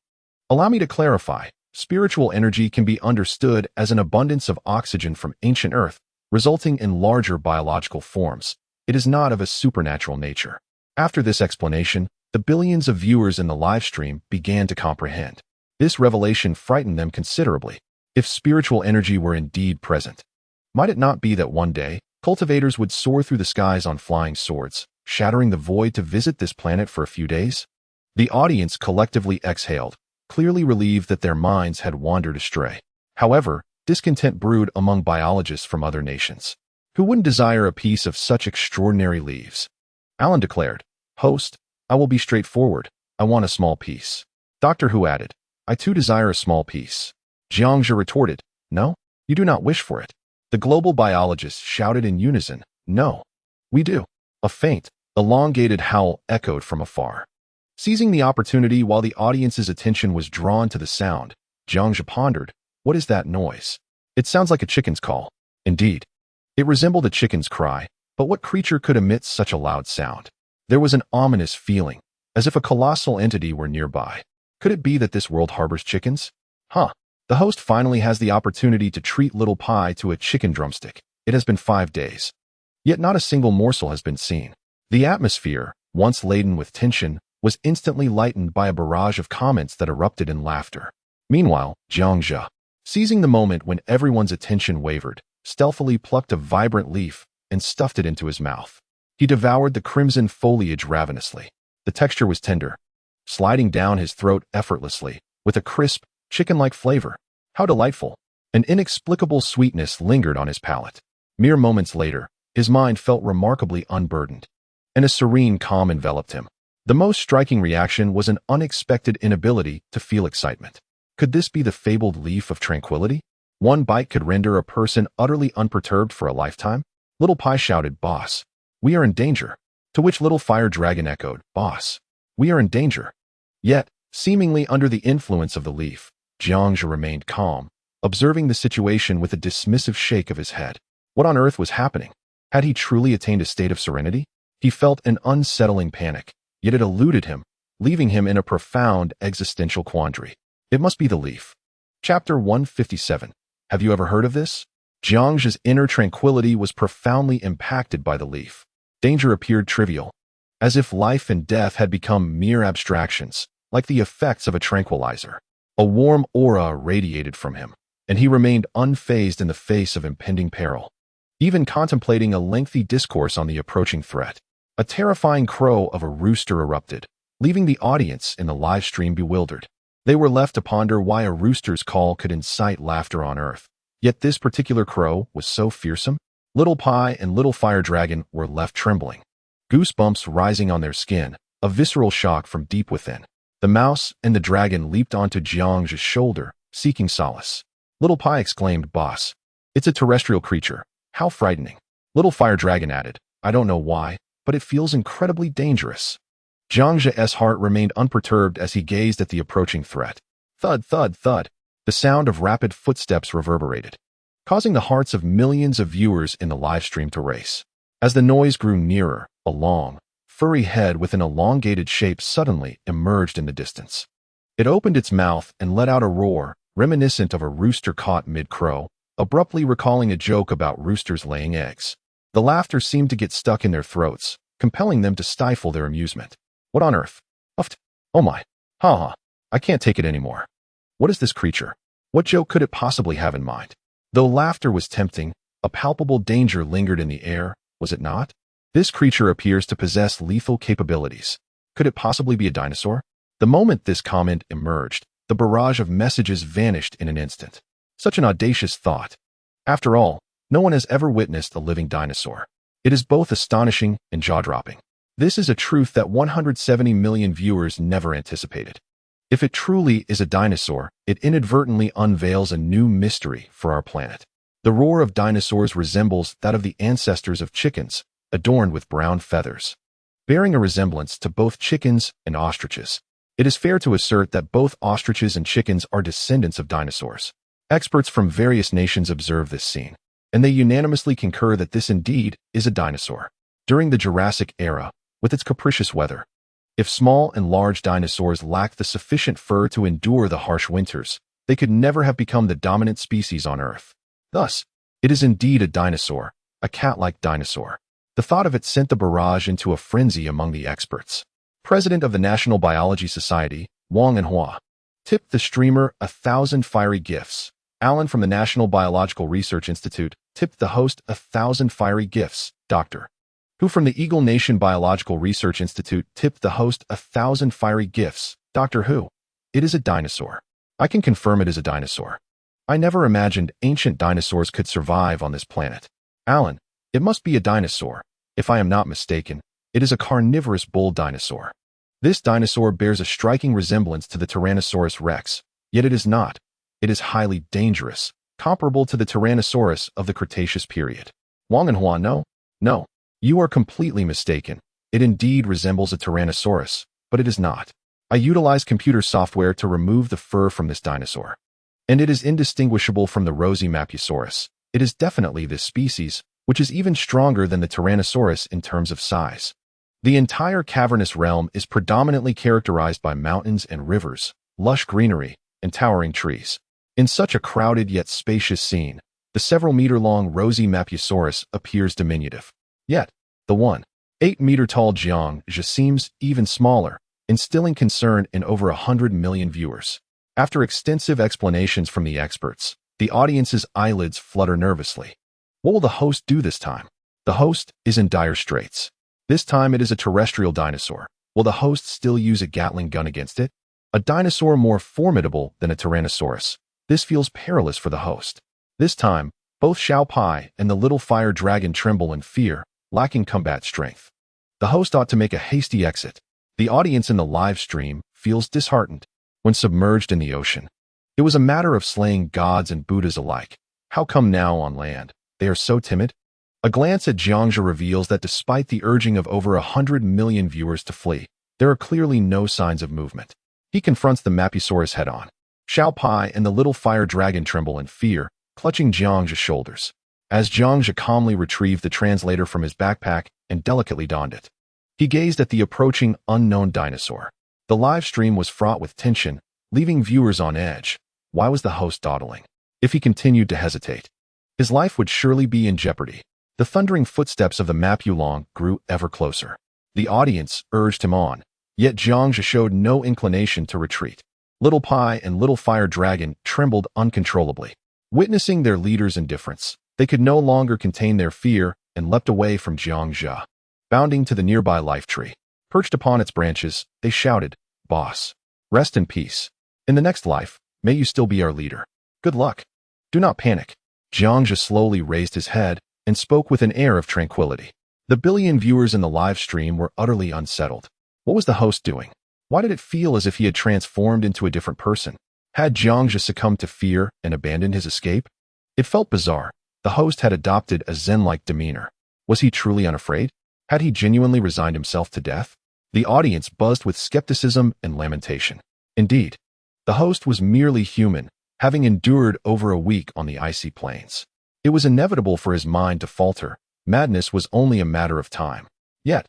Allow me to clarify. Spiritual energy can be understood as an abundance of oxygen from ancient Earth, resulting in larger biological forms. It is not of a supernatural nature. After this explanation, the billions of viewers in the live stream began to comprehend. This revelation frightened them considerably. If spiritual energy were indeed present, might it not be that one day, cultivators would soar through the skies on flying swords, shattering the void to visit this planet for a few days? The audience collectively exhaled, clearly relieved that their minds had wandered astray. However, discontent brewed among biologists from other nations. Who wouldn't desire a piece of such extraordinary leaves? Alan declared, "Host, I will be straightforward. I want a small piece. Doctor Who added, I too desire a small piece. Jiangzhe retorted, no, you do not wish for it. The global biologists shouted in unison, no, we do. A faint, elongated howl echoed from afar. Seizing the opportunity while the audience's attention was drawn to the sound, Jiangzhe pondered, what is that noise? It sounds like a chicken's call. Indeed, it resembled a chicken's cry, but what creature could emit such a loud sound? There was an ominous feeling, as if a colossal entity were nearby. Could it be that this world harbors chickens? The host finally has the opportunity to treat Little Pi to a chicken drumstick. It has been 5 days. Yet not a single morsel has been seen. The atmosphere, once laden with tension, was instantly lightened by a barrage of comments that erupted in laughter. Meanwhile, Jiangzhe, seizing the moment when everyone's attention wavered, stealthily plucked a vibrant leaf and stuffed it into his mouth. He devoured the crimson foliage ravenously. The texture was tender, sliding down his throat effortlessly, with a crisp, chicken-like flavor. How delightful! An inexplicable sweetness lingered on his palate. Mere moments later, his mind felt remarkably unburdened, and a serene calm enveloped him. The most striking reaction was an unexpected inability to feel excitement. Could this be the fabled leaf of tranquility? One bite could render a person utterly unperturbed for a lifetime? Little Pi shouted, Boss, we are in danger. To which Little Fire Dragon echoed, Boss, we are in danger. Yet, seemingly under the influence of the leaf, Jiangzhe remained calm, observing the situation with a dismissive shake of his head. What on earth was happening? Had he truly attained a state of serenity? He felt an unsettling panic, yet it eluded him, leaving him in a profound existential quandary. It must be the leaf. Chapter 157. Have you ever heard of this? Jiangzhe's inner tranquility was profoundly impacted by the leaf. Danger appeared trivial, as if life and death had become mere abstractions, like the effects of a tranquilizer. A warm aura radiated from him, and he remained unfazed in the face of impending peril, even contemplating a lengthy discourse on the approaching threat. A terrifying crow of a rooster erupted, leaving the audience in the live stream bewildered. They were left to ponder why a rooster's call could incite laughter on Earth. Yet this particular crow was so fearsome. Little Pi and Little Fire Dragon were left trembling, goosebumps rising on their skin, a visceral shock from deep within. The mouse and the dragon leaped onto Jiangzhe's shoulder, seeking solace. Little Pi exclaimed, Boss, it's a terrestrial creature. How frightening. Little Fire Dragon added, I don't know why, but it feels incredibly dangerous. Jiangzhe's heart remained unperturbed as he gazed at the approaching threat. Thud, thud, thud. The sound of rapid footsteps reverberated, causing the hearts of millions of viewers in the live stream to race. As the noise grew nearer, a long, furry head with an elongated shape suddenly emerged in the distance. It opened its mouth and let out a roar, reminiscent of a rooster caught mid-crow, abruptly recalling a joke about roosters laying eggs. The laughter seemed to get stuck in their throats, compelling them to stifle their amusement. What on earth? Uffed. Oh my. Ha ha. I can't take it anymore. What is this creature? What joke could it possibly have in mind? Though laughter was tempting, a palpable danger lingered in the air, was it not? This creature appears to possess lethal capabilities. Could it possibly be a dinosaur? The moment this comment emerged, the barrage of messages vanished in an instant. Such an audacious thought. After all, no one has ever witnessed a living dinosaur. It is both astonishing and jaw-dropping. This is a truth that 170 million viewers never anticipated. If it truly is a dinosaur, it inadvertently unveils a new mystery for our planet. The roar of dinosaurs resembles that of the ancestors of chickens, adorned with brown feathers. Bearing a resemblance to both chickens and ostriches, it is fair to assert that both ostriches and chickens are descendants of dinosaurs. Experts from various nations observe this scene, and they unanimously concur that this indeed is a dinosaur. During the Jurassic era, with its capricious weather, if small and large dinosaurs lacked the sufficient fur to endure the harsh winters, they could never have become the dominant species on Earth. Thus, it is indeed a dinosaur, a cat-like dinosaur. The thought of it sent the barrage into a frenzy among the experts. President of the National Biology Society, Wang Anhua, tipped the streamer 1,000 fiery gifts. Alan from the National Biological Research Institute tipped the host 1,000 fiery gifts. Dr. Who from the Eagle Nation Biological Research Institute tipped the host 1,000 fiery gifts. Doctor Who. It is a dinosaur. I can confirm it is a dinosaur. I never imagined ancient dinosaurs could survive on this planet. Alan, it must be a dinosaur. If I am not mistaken, it is a carnivorous bull dinosaur. This dinosaur bears a striking resemblance to the Tyrannosaurus rex, yet it is not. It is highly dangerous, comparable to the Tyrannosaurus of the Cretaceous period. Wang and Hua, no. No. You are completely mistaken. It indeed resembles a Tyrannosaurus, but it is not. I utilized computer software to remove the fur from this dinosaur. And it is indistinguishable from the rosy Mapusaurus. It is definitely this species, which is even stronger than the Tyrannosaurus in terms of size. The entire cavernous realm is predominantly characterized by mountains and rivers, lush greenery, and towering trees. In such a crowded yet spacious scene, the several-meter-long rosy Mapusaurus appears diminutive. Yet, the 1.8-meter-tall Jiangxia seems even smaller, instilling concern in over 100 million viewers. After extensive explanations from the experts, the audience's eyelids flutter nervously. What will the host do this time? The host is in dire straits. This time it is a terrestrial dinosaur. Will the host still use a Gatling gun against it? A dinosaur more formidable than a Tyrannosaurus. This feels perilous for the host. This time, both Xiao Pai and the little fire dragon tremble in fear, lacking combat strength. The host ought to make a hasty exit. The audience in the live stream feels disheartened when submerged in the ocean. It was a matter of slaying gods and Buddhas alike. How come now on land, they are so timid? A glance at Jiangxia reveals that despite the urging of over 100 million viewers to flee, there are clearly no signs of movement. He confronts the Mapusaurus head-on. Xiao Pai and the little fire dragon tremble in fear, clutching Jiangxia's shoulders. As Jiangxia calmly retrieved the translator from his backpack and delicately donned it, he gazed at the approaching unknown dinosaur. The live stream was fraught with tension, leaving viewers on edge. Why was the host dawdling? If he continued to hesitate, his life would surely be in jeopardy. The thundering footsteps of the Mapulong grew ever closer. The audience urged him on, yet Jiangxia showed no inclination to retreat. Little Pai and Little Fire Dragon trembled uncontrollably. Witnessing their leader's indifference, they could no longer contain their fear and leapt away from Jiangxia. Bounding to the nearby life tree, perched upon its branches, they shouted, "Boss, rest in peace. In the next life, may you still be our leader. Good luck. Do not panic." Jiangxia slowly raised his head and spoke with an air of tranquility. The billion viewers in the live stream were utterly unsettled. What was the host doing? Why did it feel as if he had transformed into a different person? Had Jiangxia succumbed to fear and abandoned his escape? It felt bizarre. The host had adopted a zen-like demeanor. Was he truly unafraid? Had he genuinely resigned himself to death? The audience buzzed with skepticism and lamentation. Indeed, the host was merely human, having endured over a week on the icy plains. It was inevitable for his mind to falter. Madness was only a matter of time. Yet,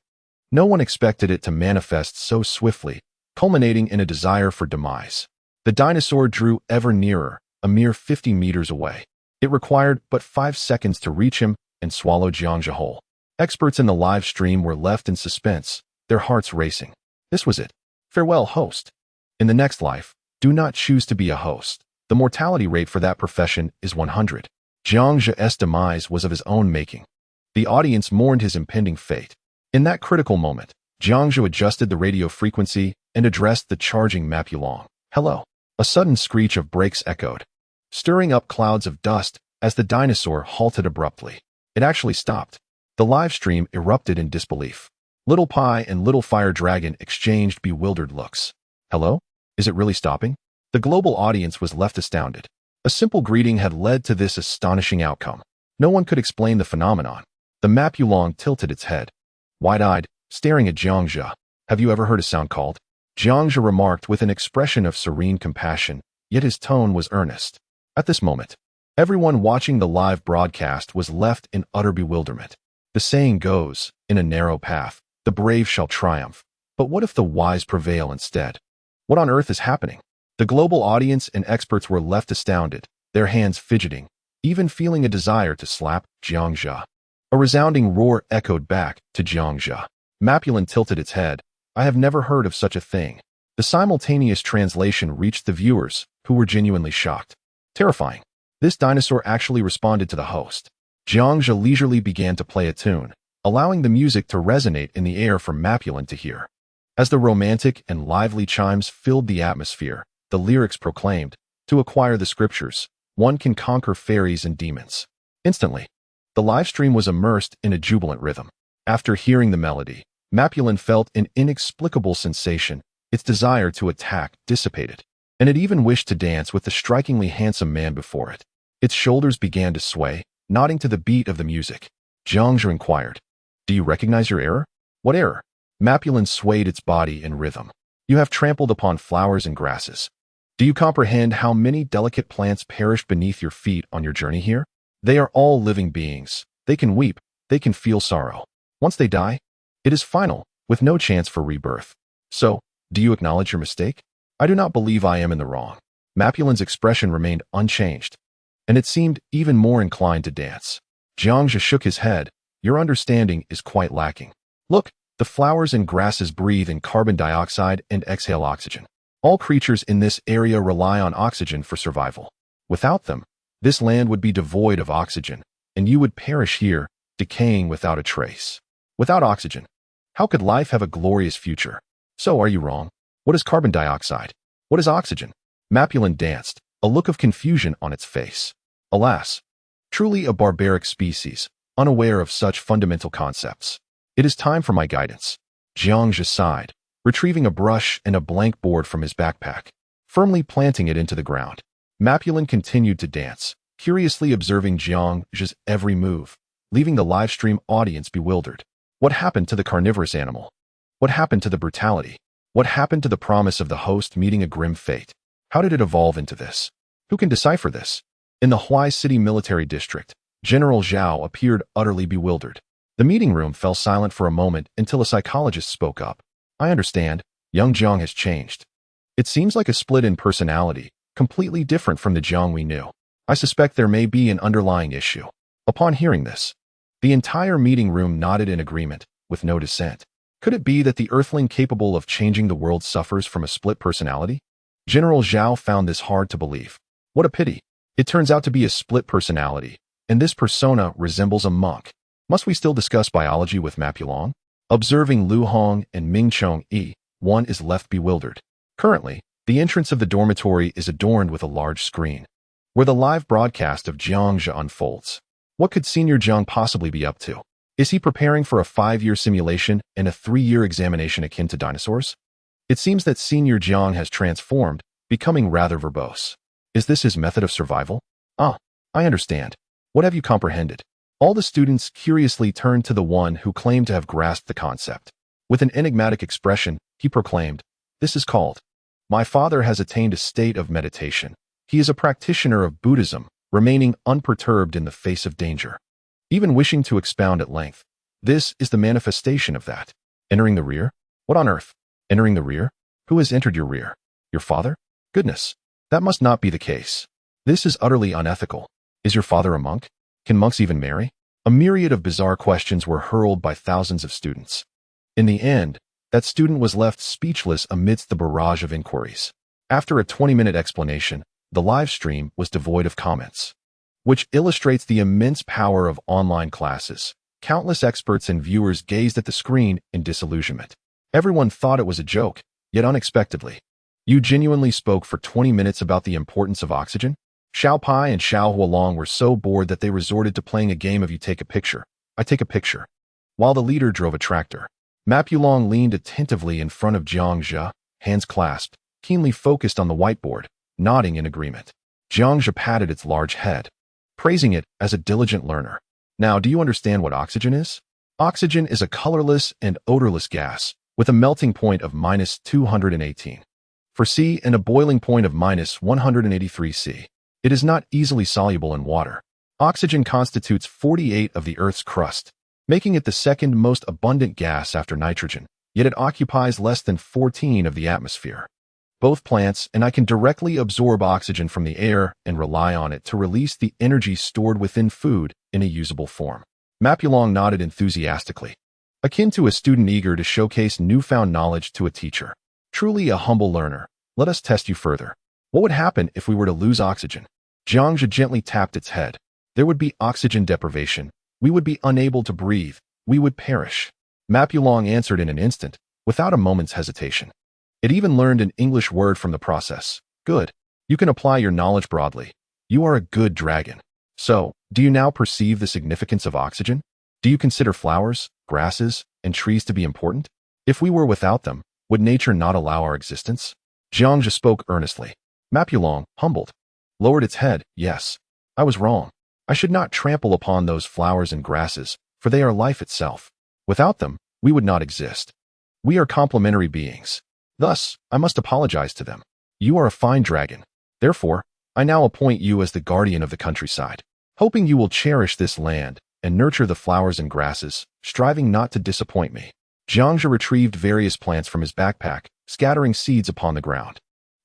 no one expected it to manifest so swiftly, culminating in a desire for demise. The dinosaur drew ever nearer, a mere 50 meters away. It required but 5 seconds to reach him and swallow Jiangxia whole. Experts in the live stream were left in suspense, their hearts racing. This was it. Farewell, host. In the next life, do not choose to be a host. The mortality rate for that profession is 100. Jiangxia's demise was of his own making. The audience mourned his impending fate. In that critical moment, Jiangxia adjusted the radio frequency and addressed the charging Mapulong. "Hello." A sudden screech of brakes echoed, stirring up clouds of dust as the dinosaur halted abruptly. It actually stopped. The live stream erupted in disbelief. Little Pai and Little Fire Dragon exchanged bewildered looks. "Hello? Is it really stopping?" The global audience was left astounded. A simple greeting had led to this astonishing outcome. No one could explain the phenomenon. The Mapulong tilted its head, wide-eyed, staring at Jiangxia. "Have you ever heard a sound called?" Jiangxia remarked with an expression of serene compassion, yet his tone was earnest. At this moment, everyone watching the live broadcast was left in utter bewilderment. The saying goes, in a narrow path, the brave shall triumph. But what if the wise prevail instead? What on earth is happening? The global audience and experts were left astounded, their hands fidgeting, even feeling a desire to slap Jiangxia. A resounding roar echoed back to Jiangxia. Mapulong tilted its head. "I have never heard of such a thing." The simultaneous translation reached the viewers, who were genuinely shocked. Terrifying. This dinosaur actually responded to the host. Jiangxia leisurely began to play a tune, allowing the music to resonate in the air for Mapulong to hear. As the romantic and lively chimes filled the atmosphere, the lyrics proclaimed, "To acquire the scriptures, one can conquer fairies and demons." Instantly, the live stream was immersed in a jubilant rhythm. After hearing the melody, Mapulin felt an inexplicable sensation. Its desire to attack dissipated, and it even wished to dance with the strikingly handsome man before it. Its shoulders began to sway, nodding to the beat of the music. Jiangzhe inquired, "Do you recognize your error?" "What error?" Mapulin swayed its body in rhythm. "You have trampled upon flowers and grasses. Do you comprehend how many delicate plants perished beneath your feet on your journey here? They are all living beings. They can weep. They can feel sorrow. Once they die, it is final, with no chance for rebirth. So, do you acknowledge your mistake?" "I do not believe I am in the wrong." Mapulin's expression remained unchanged, and it seemed even more inclined to dance. Jiangzhe shook his head. "Your understanding is quite lacking. Look, the flowers and grasses breathe in carbon dioxide and exhale oxygen. All creatures in this area rely on oxygen for survival. Without them, this land would be devoid of oxygen, and you would perish here, decaying without a trace. Without oxygen, how could life have a glorious future? So are you wrong? What is carbon dioxide? What is oxygen?" Mapulin danced, a look of confusion on its face. Alas, truly a barbaric species, unaware of such fundamental concepts. "It is time for my guidance." Jiangzhe sighed, retrieving a brush and a blank board from his backpack, firmly planting it into the ground. Mapulin continued to dance, curiously observing Jiangzhe's every move, leaving the livestream audience bewildered. What happened to the carnivorous animal? What happened to the brutality? What happened to the promise of the host meeting a grim fate? How did it evolve into this? Who can decipher this? In the Huai City military district, General Zhao appeared utterly bewildered. The meeting room fell silent for a moment until a psychologist spoke up. "I understand, young Jiang has changed. It seems like a split in personality, completely different from the Jiang we knew. I suspect there may be an underlying issue." Upon hearing this, the entire meeting room nodded in agreement, with no dissent. Could it be that the earthling capable of changing the world suffers from a split personality? General Zhao found this hard to believe. What a pity. It turns out to be a split personality, and this persona resembles a monk. Must we still discuss biology with Mapulong? Observing Lu Hong and Ming Chong-yi, one is left bewildered. Currently, the entrance of the dormitory is adorned with a large screen, where the live broadcast of Jiangzhe unfolds. What could Senior Jiang possibly be up to? Is he preparing for a 5-year simulation and a 3-year examination akin to dinosaurs? It seems that Senior Jiang has transformed, becoming rather verbose. Is this his method of survival? "Ah, I understand. What have you comprehended?" All the students curiously turned to the one who claimed to have grasped the concept. With an enigmatic expression, he proclaimed, "This is called, my father has attained a state of meditation. He is a practitioner of Buddhism, remaining unperturbed in the face of danger." Even wishing to expound at length, this is the manifestation of that. Entering the rear? What on earth? Entering the rear? Who has entered your rear? Your father? Goodness, that must not be the case. This is utterly unethical. Is your father a monk? Can monks even marry? A myriad of bizarre questions were hurled by thousands of students. In the end, that student was left speechless amidst the barrage of inquiries. After a 20-minute explanation, the live stream was devoid of comments, which illustrates the immense power of online classes. Countless experts and viewers gazed at the screen in disillusionment. Everyone thought it was a joke, yet unexpectedly. "You genuinely spoke for 20 minutes about the importance of oxygen?" Xiao Pai and Xiao Hualong were so bored that they resorted to playing a game of you take a picture, I take a picture, while the leader drove a tractor. Mapulong leaned attentively in front of Jiangzhe, hands clasped, keenly focused on the whiteboard, nodding in agreement. Jiangzhe patted its large head, praising it as a diligent learner. "Now, do you understand what oxygen is?" Oxygen is a colorless and odorless gas, with a melting point of -218 for C and a boiling point of -183 C. It is not easily soluble in water. Oxygen constitutes 48 of the Earth's crust, making it the second most abundant gas after nitrogen, yet it occupies less than 14 of the atmosphere. Both plants and I can directly absorb oxygen from the air and rely on it to release the energy stored within food in a usable form. Mapulong nodded enthusiastically, akin to a student eager to showcase newfound knowledge to a teacher. Truly a humble learner. Let us test you further. What would happen if we were to lose oxygen? Jiangzhe gently tapped its head. There would be oxygen deprivation. We would be unable to breathe. We would perish. Mapulong answered in an instant, without a moment's hesitation. It even learned an English word from the process. Good. You can apply your knowledge broadly. You are a good dragon. So, do you now perceive the significance of oxygen? Do you consider flowers, grasses, and trees to be important? If we were without them, would nature not allow our existence? Jiangzhe spoke earnestly. Mapulong, humbled, lowered its head. Yes, I was wrong. I should not trample upon those flowers and grasses, for they are life itself. Without them, we would not exist. We are complementary beings. Thus, I must apologize to them. You are a fine dragon. Therefore, I now appoint you as the guardian of the countryside, hoping you will cherish this land and nurture the flowers and grasses, striving not to disappoint me. Jiangzhe retrieved various plants from his backpack, scattering seeds upon the ground.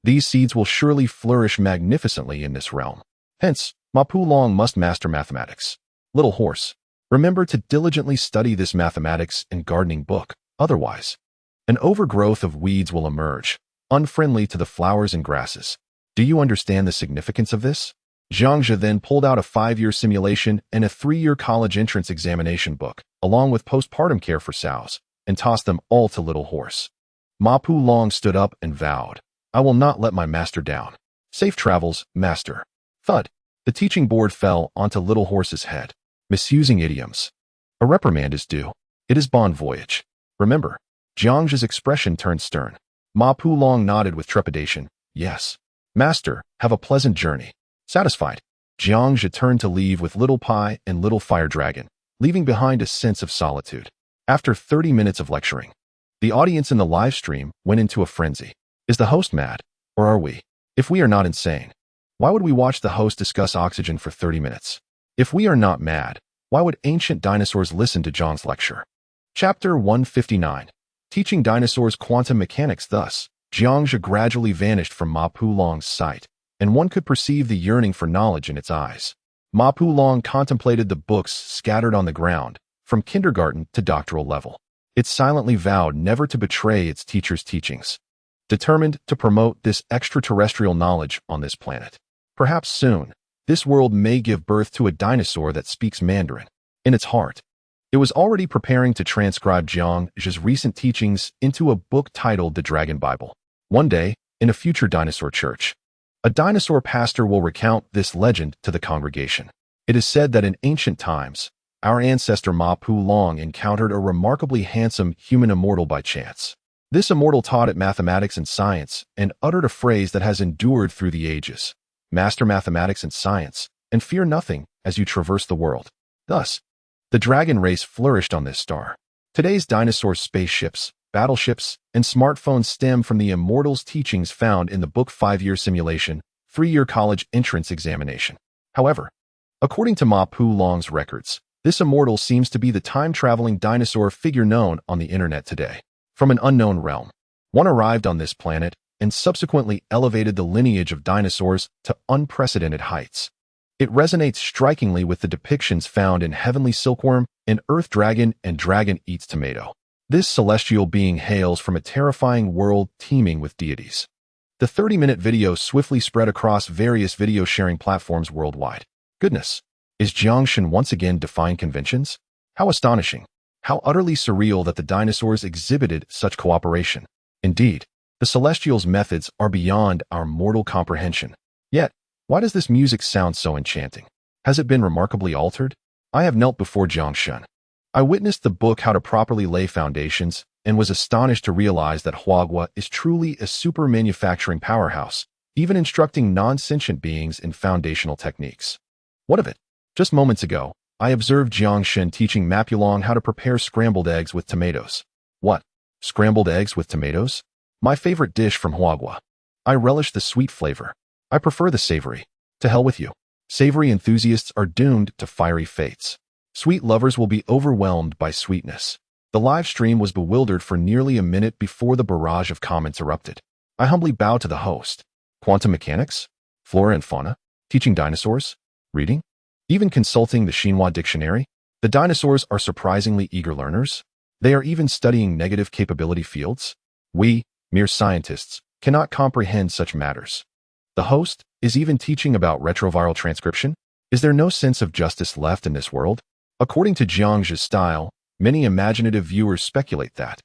These seeds will surely flourish magnificently in this realm. Hence, Mapulong must master mathematics. Little horse, remember to diligently study this mathematics and gardening book. Otherwise, an overgrowth of weeds will emerge, unfriendly to the flowers and grasses. Do you understand the significance of this? Jiangzhe then pulled out a 5-year simulation and a 3-year college entrance examination book, along with postpartum care for sows, and tossed them all to Little Horse. Mapulong stood up and vowed, I will not let my master down. Safe travels, master. Thud. The teaching board fell onto Little Horse's head. Misusing idioms. A reprimand is due. It is bon voyage. Remember. Jiangzhe's expression turned stern. Mapulong nodded with trepidation. Yes. Master, have a pleasant journey. Satisfied, Jiangzhe turned to leave with Little Pie and Little Fire Dragon, leaving behind a sense of solitude. After 30 minutes of lecturing, the audience in the live stream went into a frenzy. Is the host mad? Or are we? If we are not insane, why would we watch the host discuss oxygen for 30 minutes? If we are not mad, why would ancient dinosaurs listen to John's lecture? Chapter 159. Teaching dinosaurs quantum mechanics. Thus, Jiangzhe gradually vanished from Mapulong's sight, and one could perceive the yearning for knowledge in its eyes. Mapulong contemplated the books scattered on the ground, from kindergarten to doctoral level. It silently vowed never to betray its teacher's teachings, determined to promote this extraterrestrial knowledge on this planet. Perhaps soon, this world may give birth to a dinosaur that speaks Mandarin. In its heart, it was already preparing to transcribe Jiangzhe's recent teachings into a book titled The Dragon Bible. One day, in a future dinosaur church, a dinosaur pastor will recount this legend to the congregation. It is said that in ancient times, our ancestor Mapulong encountered a remarkably handsome human immortal by chance. This immortal taught at mathematics and science and uttered a phrase that has endured through the ages. Master mathematics and science, and fear nothing as you traverse the world. Thus, the dragon race flourished on this star. Today's dinosaur spaceships, battleships, and smartphones stem from the immortal's teachings found in the book 5-year simulation, 3-year college entrance examination. However, according to Mapulong's records, this immortal seems to be the time-traveling dinosaur figure known on the internet today. From an unknown realm, one arrived on this planet and subsequently elevated the lineage of dinosaurs to unprecedented heights. It resonates strikingly with the depictions found in Heavenly Silkworm and Earth Dragon and Dragon Eats Tomato. This celestial being hails from a terrifying world teeming with deities. The 30-minute video swiftly spread across various video-sharing platforms worldwide. Goodness, is Jiangzhe once again defying conventions? How astonishing! How utterly surreal that the dinosaurs exhibited such cooperation. Indeed, the Celestials' methods are beyond our mortal comprehension. Yet, why does this music sound so enchanting? Has it been remarkably altered? I have knelt before Jiangzhe. I witnessed the book How to Properly Lay Foundations and was astonished to realize that Huagua is truly a super manufacturing powerhouse, even instructing non-sentient beings in foundational techniques. What of it? Just moments ago, I observed Jiangzhe teaching Mapulong how to prepare scrambled eggs with tomatoes. What? Scrambled eggs with tomatoes? My favorite dish from Huagua. I relish the sweet flavor. I prefer the savory. To hell with you. Savory enthusiasts are doomed to fiery fates. Sweet lovers will be overwhelmed by sweetness. The live stream was bewildered for nearly a minute before the barrage of comments erupted. I humbly bowed to the host. Quantum mechanics? Flora and fauna? Teaching dinosaurs? Reading? Even consulting the Xinhua dictionary? The dinosaurs are surprisingly eager learners. They are even studying negative capability fields. We, mere scientists, cannot comprehend such matters. The host is even teaching about retroviral transcription. Is there no sense of justice left in this world? According to Jiangzhe's style, many imaginative viewers speculate that,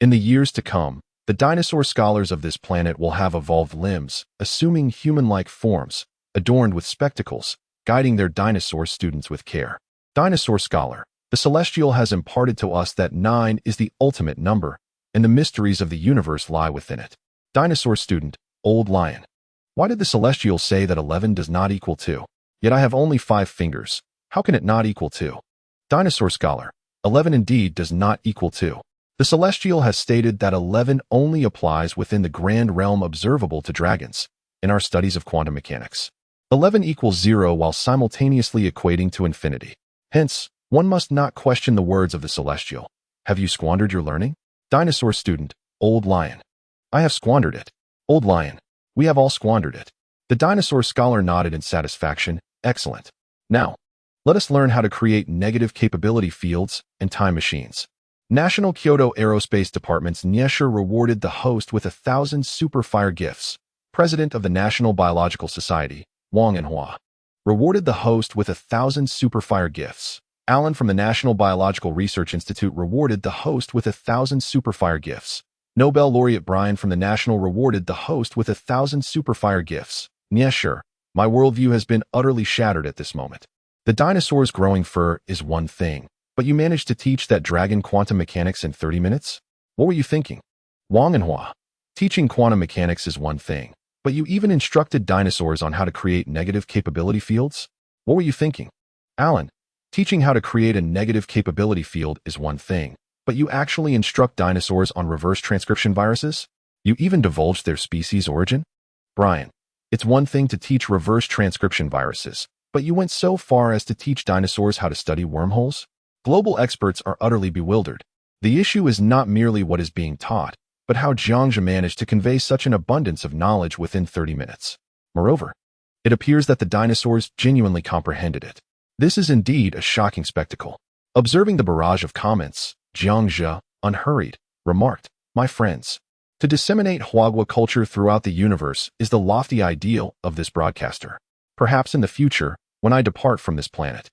in the years to come, the dinosaur scholars of this planet will have evolved limbs, assuming human-like forms, adorned with spectacles, guiding their dinosaur students with care. Dinosaur scholar, The Celestial has imparted to us that 9 is the ultimate number, and the mysteries of the universe lie within it. Dinosaur student, Old Lion. Why did the Celestial say that 11 does not equal 2? Yet I have only 5 fingers. How can it not equal 2? Dinosaur scholar. 11 indeed does not equal 2. The Celestial has stated that 11 only applies within the grand realm observable to dragons in our studies of quantum mechanics. 11 equals 0 while simultaneously equating to infinity. Hence, one must not question the words of the Celestial. Have you squandered your learning? Dinosaur student, Old Lion. I have squandered it. Old Lion. We have all squandered it. The dinosaur scholar nodded in satisfaction. Excellent. Now, let us learn how to create negative capability fields and time machines. National Kyoto Aerospace Department's Nyesher rewarded the host with 1,000 Superfire gifts. President of the National Biological Society, Wang Enhua, rewarded the host with 1,000 Superfire gifts. Alan from the National Biological Research Institute rewarded the host with 1,000 Superfire gifts. Nobel laureate Brian from the National rewarded the host with 1,000 Superfire gifts. Nyesher, my worldview has been utterly shattered at this moment. The dinosaur's growing fur is one thing, but you managed to teach that dragon quantum mechanics in 30 minutes? What were you thinking? Wang Enhua, teaching quantum mechanics is one thing, but you even instructed dinosaurs on how to create negative capability fields? What were you thinking? Alan, teaching how to create a negative capability field is one thing, but you actually instruct dinosaurs on reverse transcription viruses? You even divulged their species origin? Brian, it's one thing to teach reverse transcription viruses, but you went so far as to teach dinosaurs how to study wormholes? Global experts are utterly bewildered. The issue is not merely what is being taught, but how Jiangzhe managed to convey such an abundance of knowledge within 30 minutes. Moreover, it appears that the dinosaurs genuinely comprehended it. This is indeed a shocking spectacle. Observing the barrage of comments, Jiangzhe, unhurried, remarked, "My friends, to disseminate Huagua culture throughout the universe is the lofty ideal of this broadcaster. Perhaps in the future, when I depart from this planet,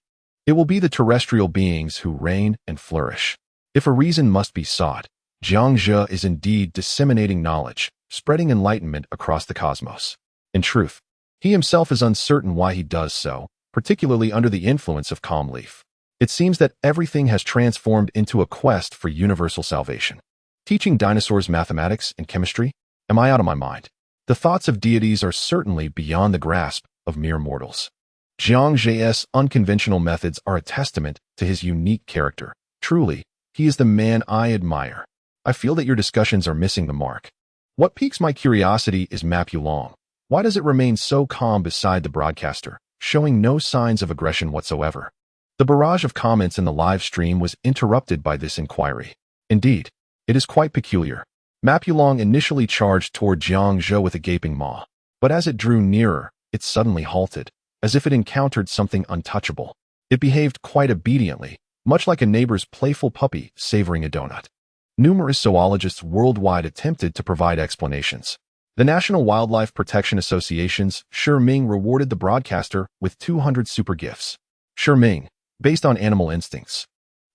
it will be the terrestrial beings who reign and flourish. If a reason must be sought, Jiangzhe is indeed disseminating knowledge, spreading enlightenment across the cosmos. In truth, he himself is uncertain why he does so, particularly under the influence of Calm Leaf. It seems that everything has transformed into a quest for universal salvation. Teaching dinosaurs mathematics and chemistry? Am I out of my mind? The thoughts of deities are certainly beyond the grasp of mere mortals. Jiangzhe's unconventional methods are a testament to his unique character. Truly, he is the man I admire. I feel that your discussions are missing the mark. What piques my curiosity is Mapulong. Why does it remain so calm beside the broadcaster, showing no signs of aggression whatsoever? The barrage of comments in the live stream was interrupted by this inquiry. Indeed, it is quite peculiar. Mapulong initially charged toward Jiangzhe with a gaping maw, but as it drew nearer, it suddenly halted, as if it encountered something untouchable. It behaved quite obediently, much like a neighbor's playful puppy savoring a donut. Numerous zoologists worldwide attempted to provide explanations. The National Wildlife Protection Association's Shi Ming rewarded the broadcaster with 200 super gifts. Shi Ming, based on animal instincts.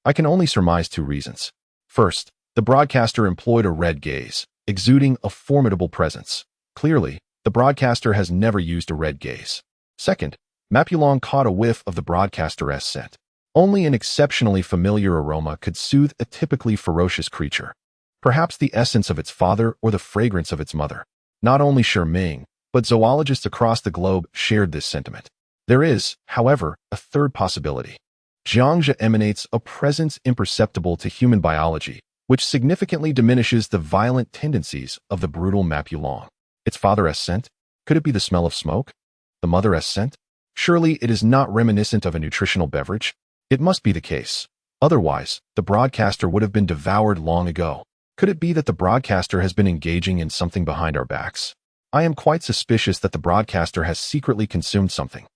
I can only surmise 2 reasons. First, the broadcaster employed a red gaze, exuding a formidable presence. Clearly, the broadcaster has never used a red gaze. Second, Mapulong caught a whiff of the broadcaster's scent. Only an exceptionally familiar aroma could soothe a typically ferocious creature. Perhaps the essence of its father or the fragrance of its mother. Not only Shi Ming, but zoologists across the globe shared this sentiment. There is, however, a third possibility. Jiangzhe emanates a presence imperceptible to human biology, which significantly diminishes the violent tendencies of the brutal Mapulong. Its father's scent? Could it be the smell of smoke? The mother's scent? Surely it is not reminiscent of a nutritional beverage? It must be the case. Otherwise, the broadcaster would have been devoured long ago. Could it be that the broadcaster has been engaging in something behind our backs? I am quite suspicious that the broadcaster has secretly consumed something.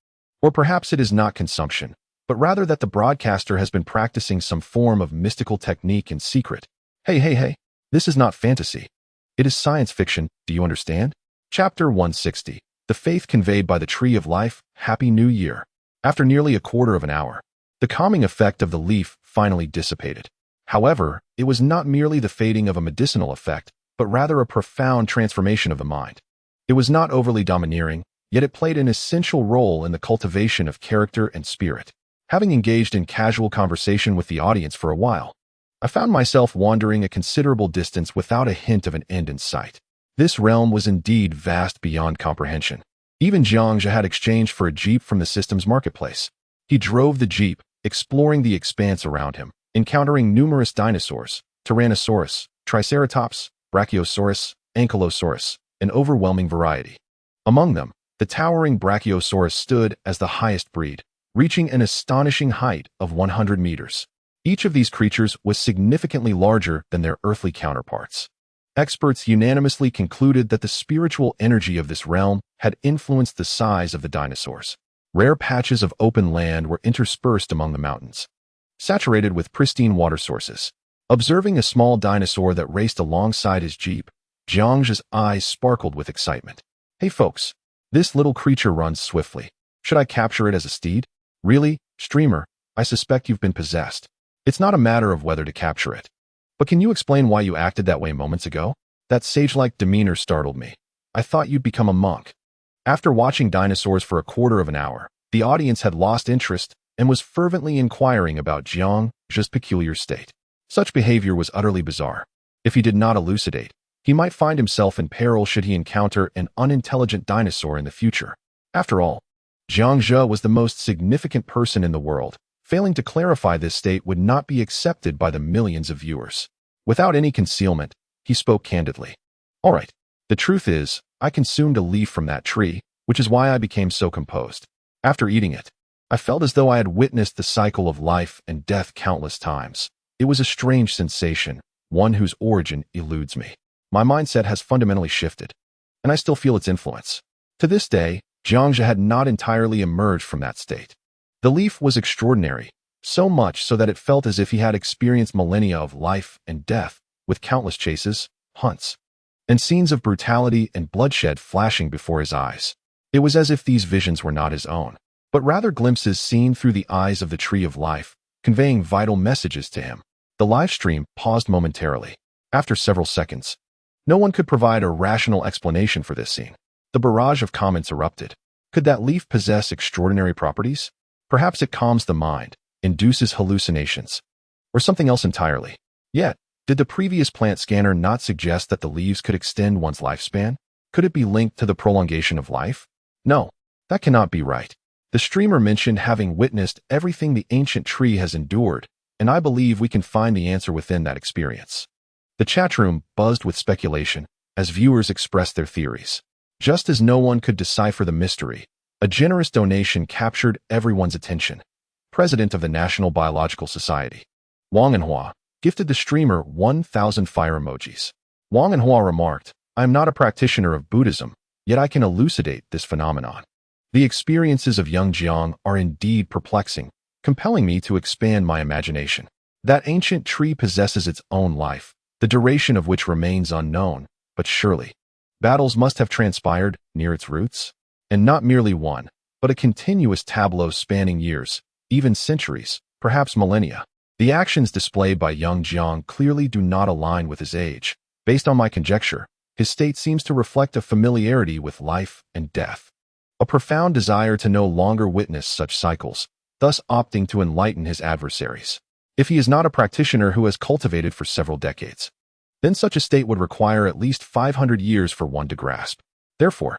Or perhaps it is not consumption, but rather that the broadcaster has been practicing some form of mystical technique in secret. Hey, this is not fantasy. It is science fiction, do you understand? Chapter 160. The Faith Conveyed by the Tree of Life. Happy New Year. After nearly a quarter of an hour, the calming effect of the leaf finally dissipated. However, it was not merely the fading of a medicinal effect, but rather a profound transformation of the mind. It was not overly domineering, yet it played an essential role in the cultivation of character and spirit. Having engaged in casual conversation with the audience for a while, I found myself wandering a considerable distance without a hint of an end in sight. This realm was indeed vast beyond comprehension. Even Jiangxia had exchanged for a jeep from the system's marketplace. He drove the jeep, exploring the expanse around him, encountering numerous dinosaurs, Tyrannosaurus, Triceratops, Brachiosaurus, Ankylosaurus, an overwhelming variety. Among them, the towering Brachiosaurus stood as the highest breed, reaching an astonishing height of 100 meters. Each of these creatures was significantly larger than their earthly counterparts. Experts unanimously concluded that the spiritual energy of this realm had influenced the size of the dinosaurs. Rare patches of open land were interspersed among the mountains, saturated with pristine water sources. Observing a small dinosaur that raced alongside his jeep, Jiangxia's eyes sparkled with excitement. "Hey folks, this little creature runs swiftly. Should I capture it as a steed?" "Really, streamer, I suspect you've been possessed. It's not a matter of whether to capture it. But can you explain why you acted that way moments ago? That sage-like demeanor startled me. I thought you'd become a monk." After watching dinosaurs for a quarter of an hour, the audience had lost interest and was fervently inquiring about Jiangxia's peculiar state. Such behavior was utterly bizarre. If he did not elucidate, he might find himself in peril should he encounter an unintelligent dinosaur in the future. After all, Jiangxia was the most significant person in the world. Failing to clarify this state would not be accepted by the millions of viewers. Without any concealment, he spoke candidly. "All right, the truth is, I consumed a leaf from that tree, which is why I became so composed. After eating it, I felt as though I had witnessed the cycle of life and death countless times. It was a strange sensation, one whose origin eludes me. My mindset has fundamentally shifted, and I still feel its influence." To this day, Jiangxia had not entirely emerged from that state. The leaf was extraordinary, so much so that it felt as if he had experienced millennia of life and death, with countless chases, hunts, and scenes of brutality and bloodshed flashing before his eyes. It was as if these visions were not his own, but rather glimpses seen through the eyes of the Tree of Life, conveying vital messages to him. The live stream paused momentarily. After several seconds, no one could provide a rational explanation for this scene. The barrage of comments erupted. Could that leaf possess extraordinary properties? Perhaps it calms the mind, induces hallucinations, or something else entirely. Yet, did the previous plant scanner not suggest that the leaves could extend one's lifespan? Could it be linked to the prolongation of life? No, that cannot be right. The streamer mentioned having witnessed everything the ancient tree has endured, and I believe we can find the answer within that experience. The chatroom buzzed with speculation as viewers expressed their theories. Just as no one could decipher the mystery, a generous donation captured everyone's attention. President of the National Biological Society, Wang Anhua, gifted the streamer 1,000 fire emojis. Wang Anhua remarked, "I am not a practitioner of Buddhism, yet I can elucidate this phenomenon. The experiences of young Jiang are indeed perplexing, compelling me to expand my imagination. That ancient tree possesses its own life, the duration of which remains unknown, but surely battles must have transpired near its roots, and not merely one, but a continuous tableau spanning years, even centuries, perhaps millennia. The actions displayed by young Jiang clearly do not align with his age. Based on my conjecture, his state seems to reflect a familiarity with life and death, a profound desire to no longer witness such cycles, thus opting to enlighten his adversaries. If he is not a practitioner who has cultivated for several decades, then such a state would require at least 500 years for one to grasp. Therefore,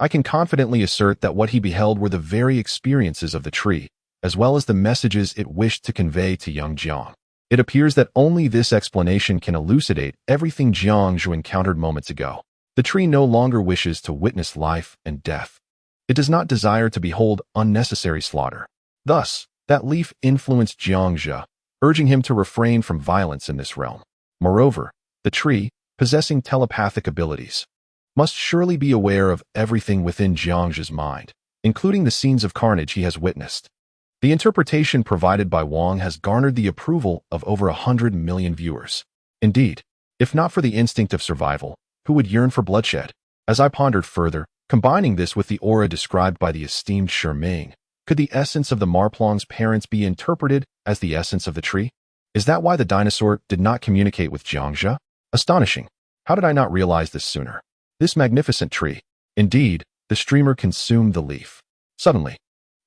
I can confidently assert that what he beheld were the very experiences of the tree, as well as the messages it wished to convey to young Jiang. It appears that only this explanation can elucidate everything Jiangxia encountered moments ago. The tree no longer wishes to witness life and death. It does not desire to behold unnecessary slaughter. Thus, that leaf influenced Jiangxia, urging him to refrain from violence in this realm. Moreover, the tree, possessing telepathic abilities, must surely be aware of everything within Jiangxia's mind, including the scenes of carnage he has witnessed. The interpretation provided by Wang has garnered the approval of over 100 million viewers. Indeed, if not for the instinct of survival, who would yearn for bloodshed? As I pondered further, combining this with the aura described by the esteemed Shi Ming, could the essence of the Marplong's parents be interpreted as the essence of the tree? Is that why the dinosaur did not communicate with Jiangxia? Astonishing. How did I not realize this sooner? This magnificent tree. Indeed, the streamer consumed the leaf. Suddenly,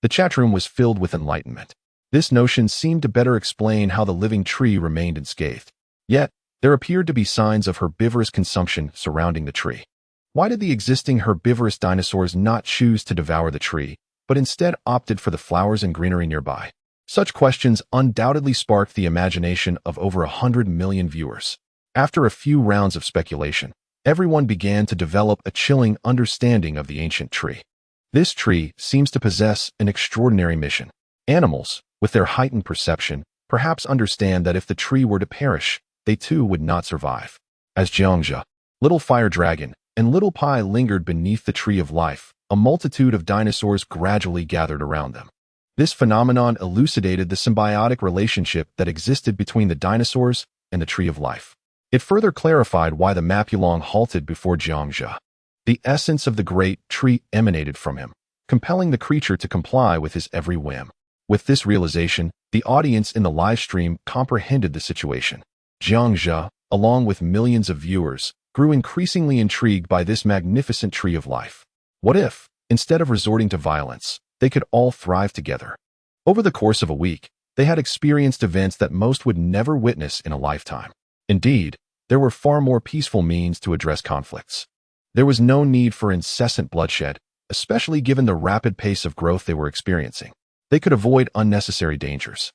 the chatroom was filled with enlightenment. This notion seemed to better explain how the living tree remained unscathed. Yet, there appeared to be signs of herbivorous consumption surrounding the tree. Why did the existing herbivorous dinosaurs not choose to devour the tree, but instead opted for the flowers and greenery nearby? Such questions undoubtedly sparked the imagination of over 100 million viewers. After a few rounds of speculation, everyone began to develop a chilling understanding of the ancient tree. This tree seems to possess an extraordinary mission. Animals, with their heightened perception, perhaps understand that if the tree were to perish, they too would not survive. As Jiangxia, Little Fire Dragon, and Little Pai lingered beneath the Tree of Life, a multitude of dinosaurs gradually gathered around them. This phenomenon elucidated the symbiotic relationship that existed between the dinosaurs and the Tree of Life. It further clarified why the Mapulong halted before Jiangxia. The essence of the great tree emanated from him, compelling the creature to comply with his every whim. With this realization, the audience in the live stream comprehended the situation. Jiangxia, along with millions of viewers, grew increasingly intrigued by this magnificent Tree of Life. What if, instead of resorting to violence, they could all thrive together? Over the course of a week, they had experienced events that most would never witness in a lifetime. Indeed, there were far more peaceful means to address conflicts. There was no need for incessant bloodshed, especially given the rapid pace of growth they were experiencing. They could avoid unnecessary dangers.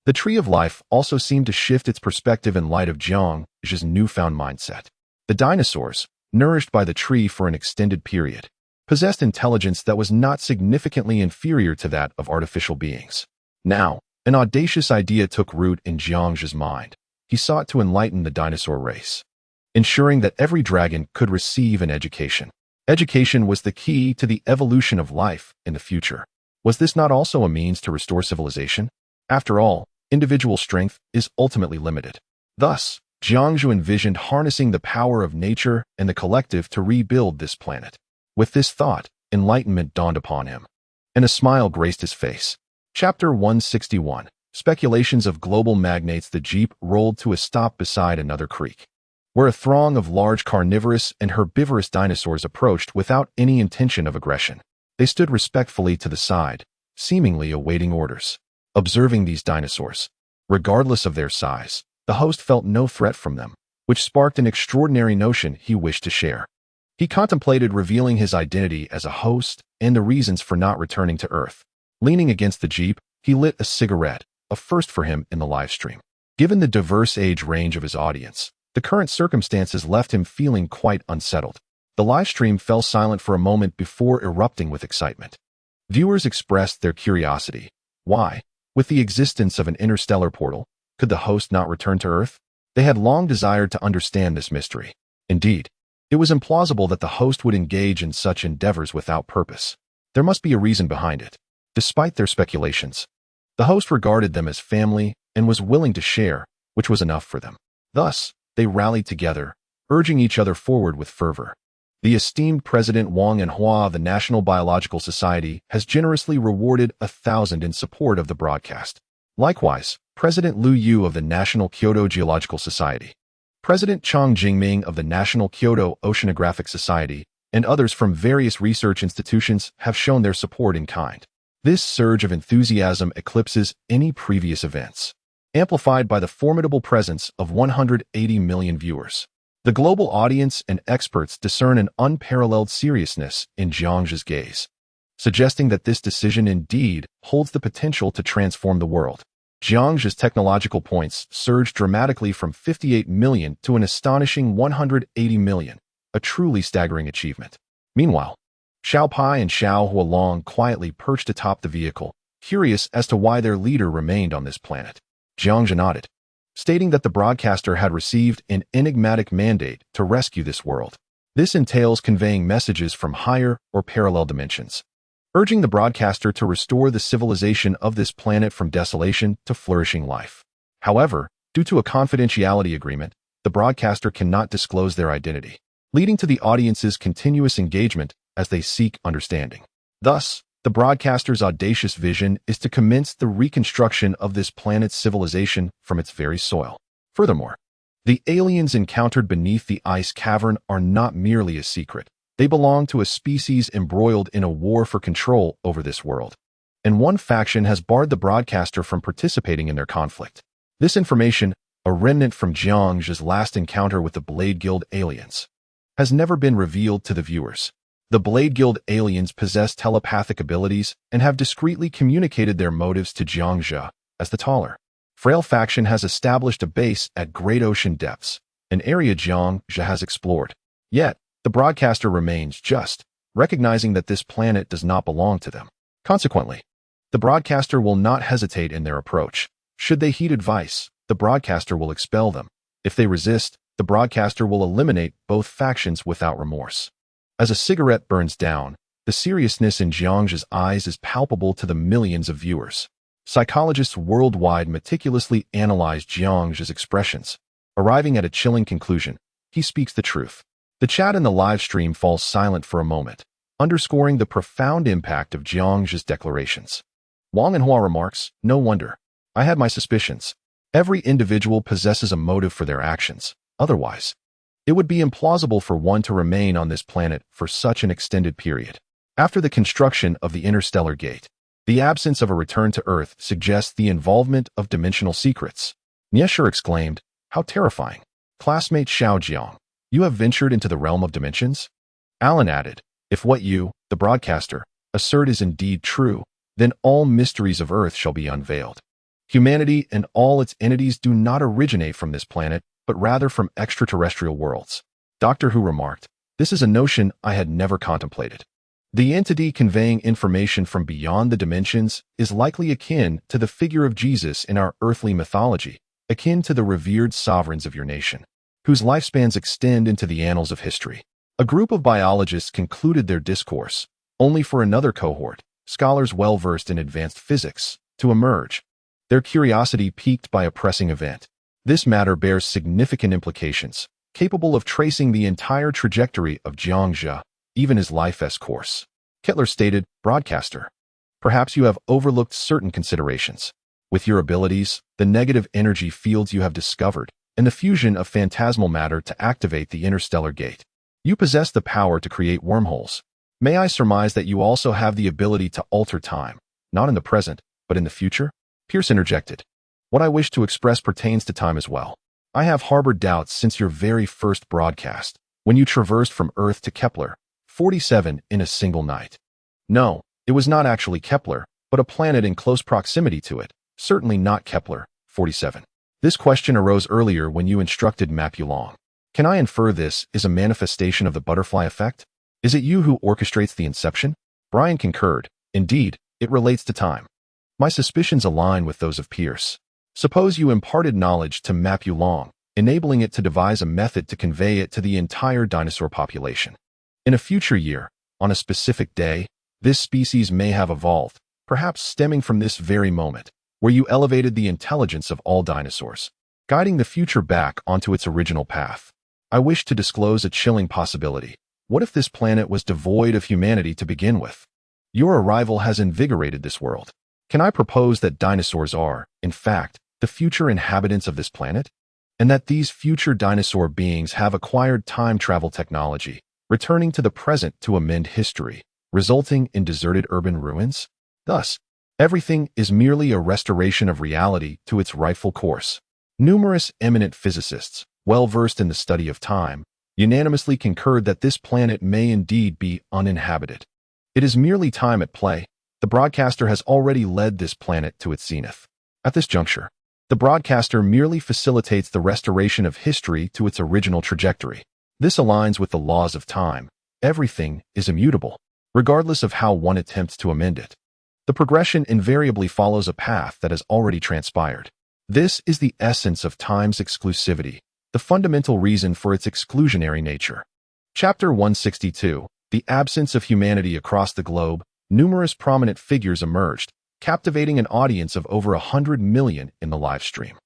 The Tree of Life also seemed to shift its perspective in light of Jiangxia's newfound mindset. The dinosaurs, nourished by the tree for an extended period, possessed intelligence that was not significantly inferior to that of artificial beings. Now, an audacious idea took root in Jiangxia's mind. He sought to enlighten the dinosaur race, ensuring that every dragon could receive an education. Education was the key to the evolution of life in the future. Was this not also a means to restore civilization? After all, individual strength is ultimately limited. Thus, Jiangxia envisioned harnessing the power of nature and the collective to rebuild this planet. With this thought, enlightenment dawned upon him, and a smile graced his face. Chapter 161. Speculations of global magnates. The jeep rolled to a stop beside another creek, where a throng of large carnivorous and herbivorous dinosaurs approached without any intention of aggression. They stood respectfully to the side, seemingly awaiting orders. Observing these dinosaurs, regardless of their size, the host felt no threat from them, which sparked an extraordinary notion he wished to share. He contemplated revealing his identity as a host and the reasons for not returning to Earth. Leaning against the jeep, he lit a cigarette, a first for him in the livestream. Given the diverse age range of his audience, the current circumstances left him feeling quite unsettled. The livestream fell silent for a moment before erupting with excitement. Viewers expressed their curiosity. Why, with the existence of an interstellar portal, could the host not return to Earth? They had long desired to understand this mystery. Indeed, it was implausible that the host would engage in such endeavors without purpose. There must be a reason behind it. Despite their speculations, the host regarded them as family and was willing to share, which was enough for them. Thus, they rallied together, urging each other forward with fervor. The esteemed President Wang Enhua of the National Biological Society has generously rewarded 1,000 in support of the broadcast. Likewise, President Liu Yu of the National Kyoto Geological Society, President Chang Jingming of the National Kyoto Oceanographic Society, and others from various research institutions have shown their support in kind. This surge of enthusiasm eclipses any previous events, amplified by the formidable presence of 180 million viewers. The global audience and experts discern an unparalleled seriousness in Jiangxia's gaze, suggesting that this decision indeed holds the potential to transform the world. Jiangxia's technological points surged dramatically from 58 million to an astonishing 180 million, a truly staggering achievement. Meanwhile, Xiao Pai and Xiao Hualong quietly perched atop the vehicle, curious as to why their leader remained on this planet. Jiangxia nodded, stating that the broadcaster had received an enigmatic mandate to rescue this world. This entails conveying messages from higher or parallel dimensions, urging the broadcaster to restore the civilization of this planet from desolation to flourishing life. However, due to a confidentiality agreement, the broadcaster cannot disclose their identity, leading to the audience's continuous engagement as they seek understanding. Thus, the broadcaster's audacious vision is to commence the reconstruction of this planet's civilization from its very soil. Furthermore, the aliens encountered beneath the ice cavern are not merely a secret. They belong to a species embroiled in a war for control over this world. and one faction has barred the broadcaster from participating in their conflict. This information, a remnant from Jiang's last encounter with the Blade Guild aliens, has never been revealed to the viewers. The Blade Guild aliens possess telepathic abilities and have discreetly communicated their motives to Jiangxia as the taller, frail faction has established a base at Great Ocean Depths, an area Jiangxia has explored. Yet, the broadcaster remains just, recognizing that this planet does not belong to them. Consequently, the broadcaster will not hesitate in their approach. Should they heed advice, the broadcaster will expel them. If they resist, the broadcaster will eliminate both factions without remorse. As a cigarette burns down, the seriousness in Jiangxia's eyes is palpable to the millions of viewers. Psychologists worldwide meticulously analyze Jiangxia's expressions, arriving at a chilling conclusion: he speaks the truth. The chat in the live stream falls silent for a moment, underscoring the profound impact of Jiangxia's declarations. Wang Anhua remarks, "No wonder. I had my suspicions. Every individual possesses a motive for their actions. Otherwise, it would be implausible for one to remain on this planet for such an extended period." After the construction of the interstellar gate, the absence of a return to Earth suggests the involvement of dimensional secrets. Niesher exclaimed, "How terrifying. Classmate Xiao Jiang, you have ventured into the realm of dimensions?" Alan added, "If what you, the broadcaster, assert is indeed true, then all mysteries of Earth shall be unveiled. Humanity and all its entities do not originate from this planet, but rather from extraterrestrial worlds." Doctor Who remarked, "This is a notion I had never contemplated. The entity conveying information from beyond the dimensions is likely akin to the figure of Jesus in our earthly mythology, akin to the revered sovereigns of your nation, whose lifespans extend into the annals of history." A group of biologists concluded their discourse, only for another cohort, scholars well-versed in advanced physics, to emerge, their curiosity piqued by a pressing event. This matter bears significant implications, capable of tracing the entire trajectory of Jiangxia, even his life's course. Kettler stated, "Broadcaster, perhaps you have overlooked certain considerations. With your abilities, the negative energy fields you have discovered, and the fusion of phantasmal matter to activate the interstellar gate, you possess the power to create wormholes. May I surmise that you also have the ability to alter time, not in the present, but in the future?" Pierce interjected, "What I wish to express pertains to time as well. I have harbored doubts since your very first broadcast, when you traversed from Earth to Kepler 47 in a single night. No, it was not actually Kepler, but a planet in close proximity to it, certainly not Kepler 47. This question arose earlier when you instructed Mapulong. Can I infer this is a manifestation of the butterfly effect? Is it you who orchestrates the inception?" Brian concurred, "Indeed, it relates to time. My suspicions align with those of Pierce. Suppose you imparted knowledge to Mapulong, enabling it to devise a method to convey it to the entire dinosaur population. In a future year, on a specific day, this species may have evolved, perhaps stemming from this very moment, where you elevated the intelligence of all dinosaurs, guiding the future back onto its original path. I wish to disclose a chilling possibility. What if this planet was devoid of humanity to begin with? Your arrival has invigorated this world. Can I propose that dinosaurs are, in fact, the future inhabitants of this planet? And that these future dinosaur beings have acquired time travel technology, returning to the present to amend history, resulting in deserted urban ruins? Thus, everything is merely a restoration of reality to its rightful course. Numerous eminent physicists, well-versed in the study of time, unanimously concurred that this planet may indeed be uninhabited. It is merely time at play. The broadcaster has already led this planet to its zenith. At this juncture, the broadcaster merely facilitates the restoration of history to its original trajectory. This aligns with the laws of time. Everything is immutable, regardless of how one attempts to amend it. The progression invariably follows a path that has already transpired. This is the essence of time's exclusivity, the fundamental reason for its exclusionary nature. Chapter 162, The Absence of Humanity Across the Globe. Numerous prominent figures emerged, captivating an audience of over 100 million in the live stream.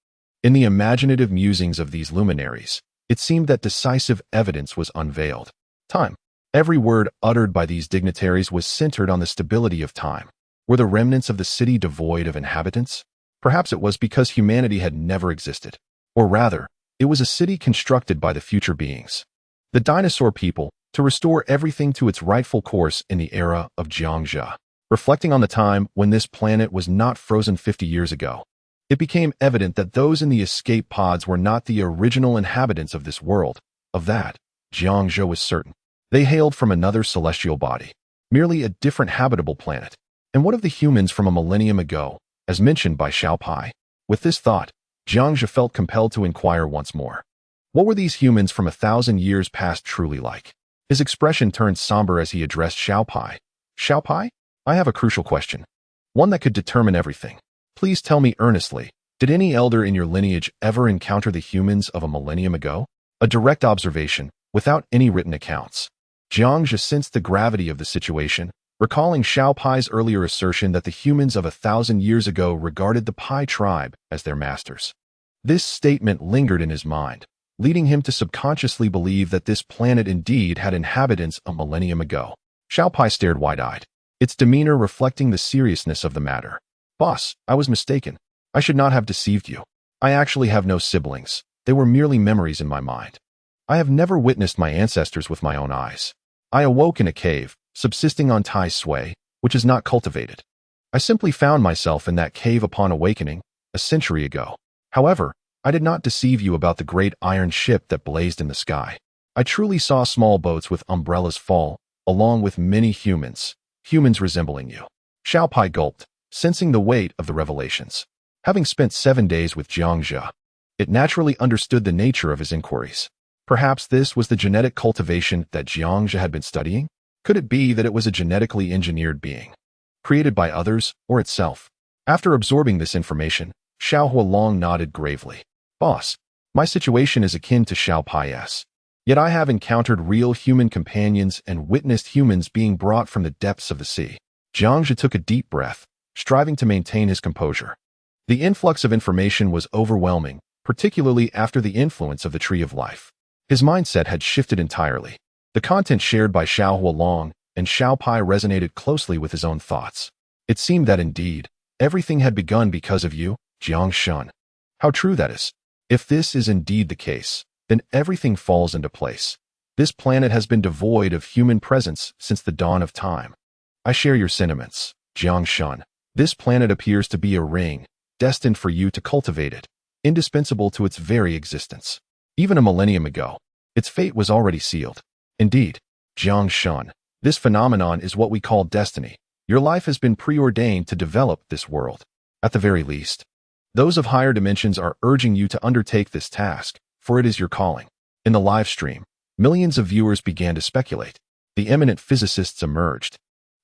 In the imaginative musings of these luminaries, it seemed that decisive evidence was unveiled. Time. Every word uttered by these dignitaries was centered on the stability of time. Were the remnants of the city devoid of inhabitants? Perhaps it was because humanity had never existed. Or rather, it was a city constructed by the future beings, the dinosaur people, to restore everything to its rightful course in the era of Jiangxia. Reflecting on the time when this planet was not frozen 50 years ago, it became evident that those in the escape pods were not the original inhabitants of this world. Of that, Jiang Zhe was certain. They hailed from another celestial body, merely a different habitable planet. And what of the humans from a millennium ago, as mentioned by Xiao Pai? With this thought, Jiang Zhe felt compelled to inquire once more. What were these humans from 1,000 years past truly like? His expression turned somber as he addressed Xiao Pai. Xiao Pai? I have a crucial question. One that could determine everything. Please tell me earnestly, did any elder in your lineage ever encounter the humans of a millennium ago? A direct observation, without any written accounts. Jiang Zhe sensed the gravity of the situation, recalling Xiao Pai's earlier assertion that the humans of 1,000 years ago regarded the Pai tribe as their masters. This statement lingered in his mind, leading him to subconsciously believe that this planet indeed had inhabitants a millennium ago. Xiao Pai stared wide-eyed, its demeanor reflecting the seriousness of the matter. Boss, I was mistaken. I should not have deceived you. I actually have no siblings. They were merely memories in my mind. I have never witnessed my ancestors with my own eyes. I awoke in a cave, subsisting on Tai Sui, which is not cultivated. I simply found myself in that cave upon awakening, a century ago. However, I did not deceive you about the great iron ship that blazed in the sky. I truly saw small boats with umbrellas fall, along with many humans resembling you. Xiao Pai gulped, sensing the weight of the revelations. Having spent 7 days with Jiang Zhe, it naturally understood the nature of his inquiries. Perhaps this was the genetic cultivation that Jiang Zhe had been studying? Could it be that it was a genetically engineered being, created by others or itself? After absorbing this information, Xiao Hualong nodded gravely. Boss, my situation is akin to Xiao Pai's. Yet I have encountered real human companions and witnessed humans being brought from the depths of the sea. Jiang Zhe took a deep breath, striving to maintain his composure. The influx of information was overwhelming, particularly after the influence of the Tree of Life. His mindset had shifted entirely. The content shared by Xiao Hualong and Xiao Pai resonated closely with his own thoughts. It seemed that indeed, everything had begun because of you, Jiang Shun. How true that is. If this is indeed the case, then everything falls into place. This planet has been devoid of human presence since the dawn of time. I share your sentiments, Jiang Shun. This planet appears to be a ring, destined for you to cultivate it, indispensable to its very existence. Even a millennium ago, its fate was already sealed. Indeed, Jiang Shun, this phenomenon is what we call destiny. Your life has been preordained to develop this world. At the very least, those of higher dimensions are urging you to undertake this task, for it is your calling. In the live stream, millions of viewers began to speculate. The eminent physicists emerged,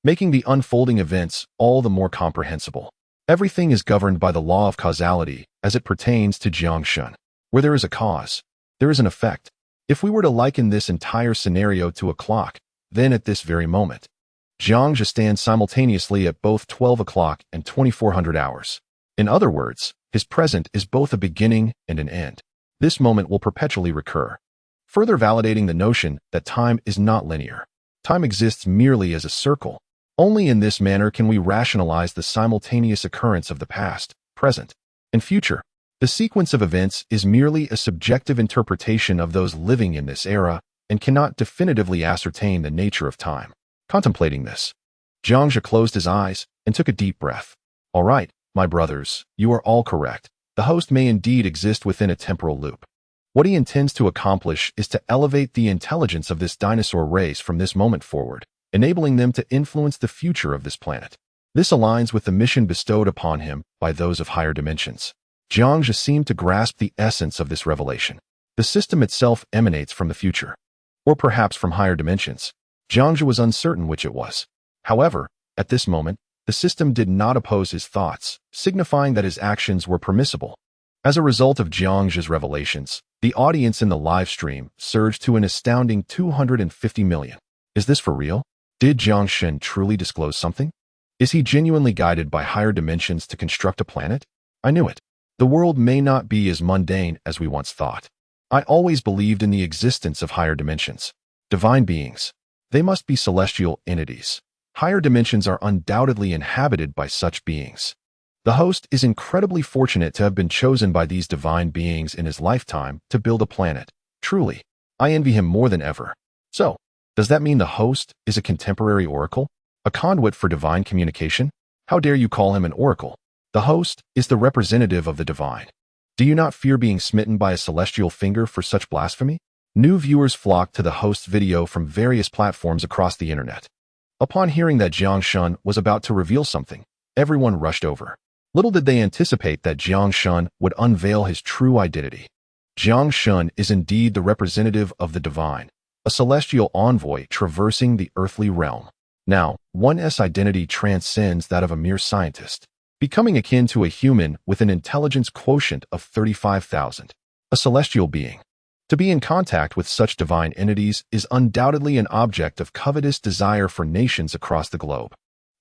making the unfolding events all the more comprehensible. Everything is governed by the law of causality as it pertains to Jiang Shun. Where there is a cause, there is an effect. If we were to liken this entire scenario to a clock, then at this very moment, Jiang Zhe stands simultaneously at both 12 o'clock and 2400 hours. In other words, his present is both a beginning and an end. This moment will perpetually recur, further validating the notion that time is not linear. Time exists merely as a circle. Only in this manner can we rationalize the simultaneous occurrence of the past, present, and future. The sequence of events is merely a subjective interpretation of those living in this era and cannot definitively ascertain the nature of time. Contemplating this, Jiang Zhe closed his eyes and took a deep breath. All right, my brothers, you are all correct. The host may indeed exist within a temporal loop. What he intends to accomplish is to elevate the intelligence of this dinosaur race from this moment forward, enabling them to influence the future of this planet. This aligns with the mission bestowed upon him by those of higher dimensions. Jiang Zhe seemed to grasp the essence of this revelation. The system itself emanates from the future, or perhaps from higher dimensions. Jiang Zhe was uncertain which it was. However, at this moment, the system did not oppose his thoughts, signifying that his actions were permissible. As a result of Jiang Zhe's revelations, the audience in the live stream surged to an astounding 250 million. Is this for real? Did Jiang Shun truly disclose something? Is he genuinely guided by higher dimensions to construct a planet? I knew it. The world may not be as mundane as we once thought. I always believed in the existence of higher dimensions. Divine beings. They must be celestial entities. Higher dimensions are undoubtedly inhabited by such beings. The host is incredibly fortunate to have been chosen by these divine beings in his lifetime to build a planet. Truly, I envy him more than ever. So, does that mean the host is a contemporary oracle? A conduit for divine communication? How dare you call him an oracle? The host is the representative of the divine. Do you not fear being smitten by a celestial finger for such blasphemy? New viewers flocked to the host's video from various platforms across the internet. Upon hearing that Jiang Shun was about to reveal something, everyone rushed over. Little did they anticipate that Jiang Shun would unveil his true identity. Jiang Shun is indeed the representative of the divine, a celestial envoy traversing the earthly realm. Now, one's identity transcends that of a mere scientist, becoming akin to a human with an intelligence quotient of 35,000, a celestial being. To be in contact with such divine entities is undoubtedly an object of covetous desire for nations across the globe.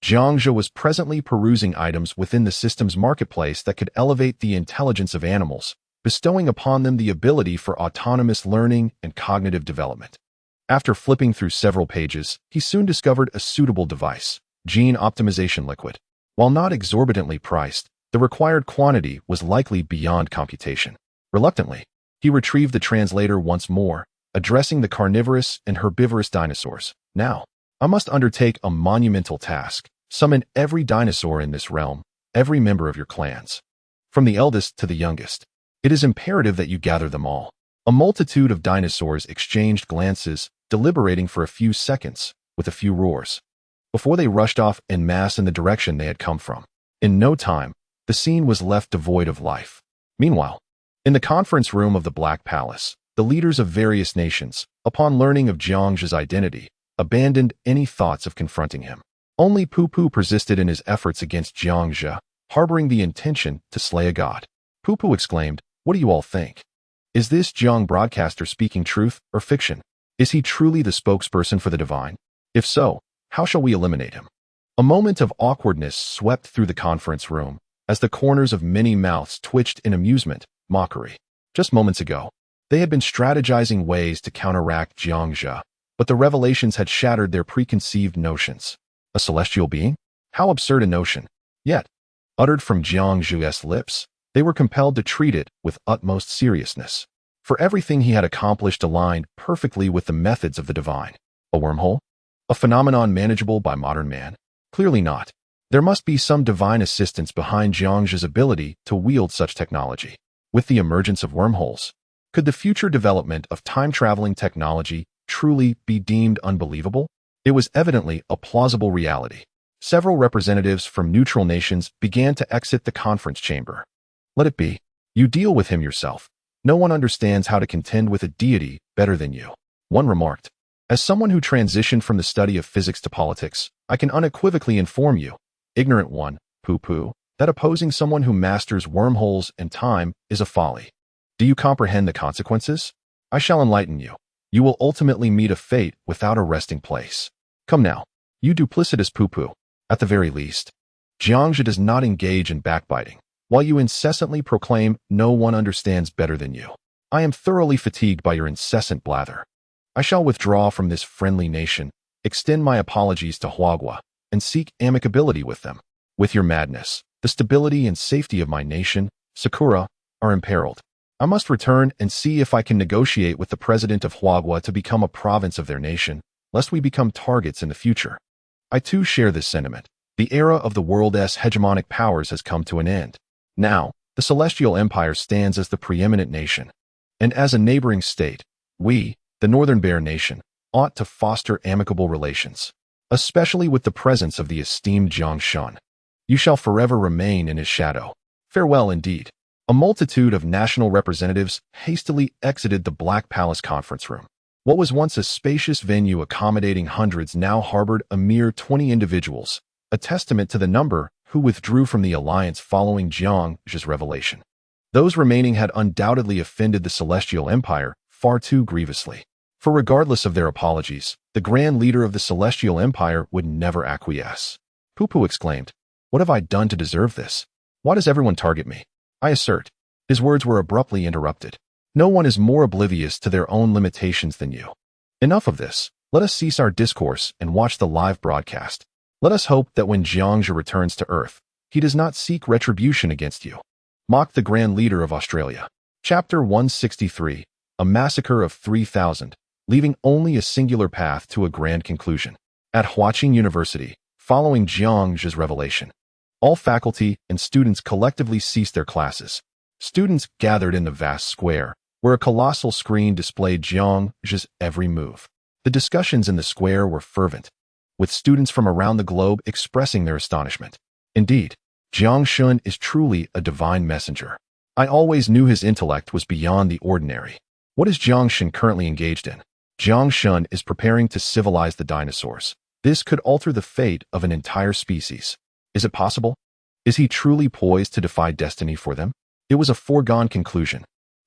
Jiang Zhe was presently perusing items within the system's marketplace that could elevate the intelligence of animals, bestowing upon them the ability for autonomous learning and cognitive development. After flipping through several pages, he soon discovered a suitable device, Gene Optimization Liquid. While not exorbitantly priced, the required quantity was likely beyond computation. Reluctantly, he retrieved the translator once more, addressing the carnivorous and herbivorous dinosaurs. Now, I must undertake a monumental task. Summon every dinosaur in this realm, every member of your clans. From the eldest to the youngest. It is imperative that you gather them all. A multitude of dinosaurs exchanged glances, deliberating for a few seconds, with a few roars, before they rushed off en masse in the direction they had come from. In no time, the scene was left devoid of life. Meanwhile, in the conference room of the Black Palace, the leaders of various nations, upon learning of Jiang Zhe's identity, abandoned any thoughts of confronting him. Only Pu Pu persisted in his efforts against Jiang Zhe, harboring the intention to slay a god. Pu Pu exclaimed, "What do you all think? Is this Jiang broadcaster speaking truth or fiction? Is he truly the spokesperson for the divine? If so, how shall we eliminate him?" A moment of awkwardness swept through the conference room, as the corners of many mouths twitched in amusement, mockery. Just moments ago, they had been strategizing ways to counteract Jiang Zhe, but the revelations had shattered their preconceived notions. A celestial being? How absurd a notion! Yet, uttered from Jiang Zhe's lips, they were compelled to treat it with utmost seriousness. For everything he had accomplished aligned perfectly with the methods of the divine. A wormhole? A phenomenon manageable by modern man? Clearly not. There must be some divine assistance behind Jiang Zhe's ability to wield such technology. With the emergence of wormholes, could the future development of time-traveling technology truly be deemed unbelievable? It was evidently a plausible reality. Several representatives from neutral nations began to exit the conference chamber. Let it be. You deal with him yourself. No one understands how to contend with a deity better than you. One remarked. As someone who transitioned from the study of physics to politics, I can unequivocally inform you, ignorant one, Pu Pu, that opposing someone who masters wormholes and time is a folly. Do you comprehend the consequences? I shall enlighten you. You will ultimately meet a fate without a resting place. Come now, you duplicitous Pu Pu. At the very least, Jiang Zhe does not engage in backbiting, while you incessantly proclaim no one understands better than you. I am thoroughly fatigued by your incessant blather. I shall withdraw from this friendly nation, extend my apologies to Huagua, and seek amicability with them. With your madness, the stability and safety of my nation, Sakura, are imperiled. I must return and see if I can negotiate with the president of Huagua to become a province of their nation, lest we become targets in the future. I too share this sentiment. The era of the world's hegemonic powers has come to an end. Now, the Celestial Empire stands as the preeminent nation. And as a neighboring state, we, the Northern Bear Nation, ought to foster amicable relations, especially with the presence of the esteemed Jiang Shun. You shall forever remain in his shadow. Farewell indeed. A multitude of national representatives hastily exited the Black Palace conference room. What was once a spacious venue accommodating hundreds now harbored a mere 20 individuals, a testament to the number who withdrew from the alliance following Jiang Zhe's revelation. Those remaining had undoubtedly offended the Celestial Empire far too grievously. For regardless of their apologies, the grand leader of the Celestial Empire would never acquiesce. Pu Pu exclaimed, "What have I done to deserve this? Why does everyone target me?" I assert. His words were abruptly interrupted. No one is more oblivious to their own limitations than you. Enough of this. Let us cease our discourse and watch the live broadcast. Let us hope that when Jiang Zhe returns to Earth, he does not seek retribution against you. Mocked the Grand Leader of Australia. Chapter 163. A massacre of 3,000, leaving only a singular path to a grand conclusion. At Huaqing University, Following Jiang Zhe's revelation, all faculty and students collectively ceased their classes. Students gathered in the vast square, where a colossal screen displayed Jiang Zhe's every move. The discussions in the square were fervent, with students from around the globe expressing their astonishment. Indeed, Jiang Shun is truly a divine messenger. I always knew his intellect was beyond the ordinary. What is Jiang Shun currently engaged in? Jiang Shun is preparing to civilize the dinosaurs. This could alter the fate of an entire species. Is it possible? Is he truly poised to defy destiny for them? It was a foregone conclusion.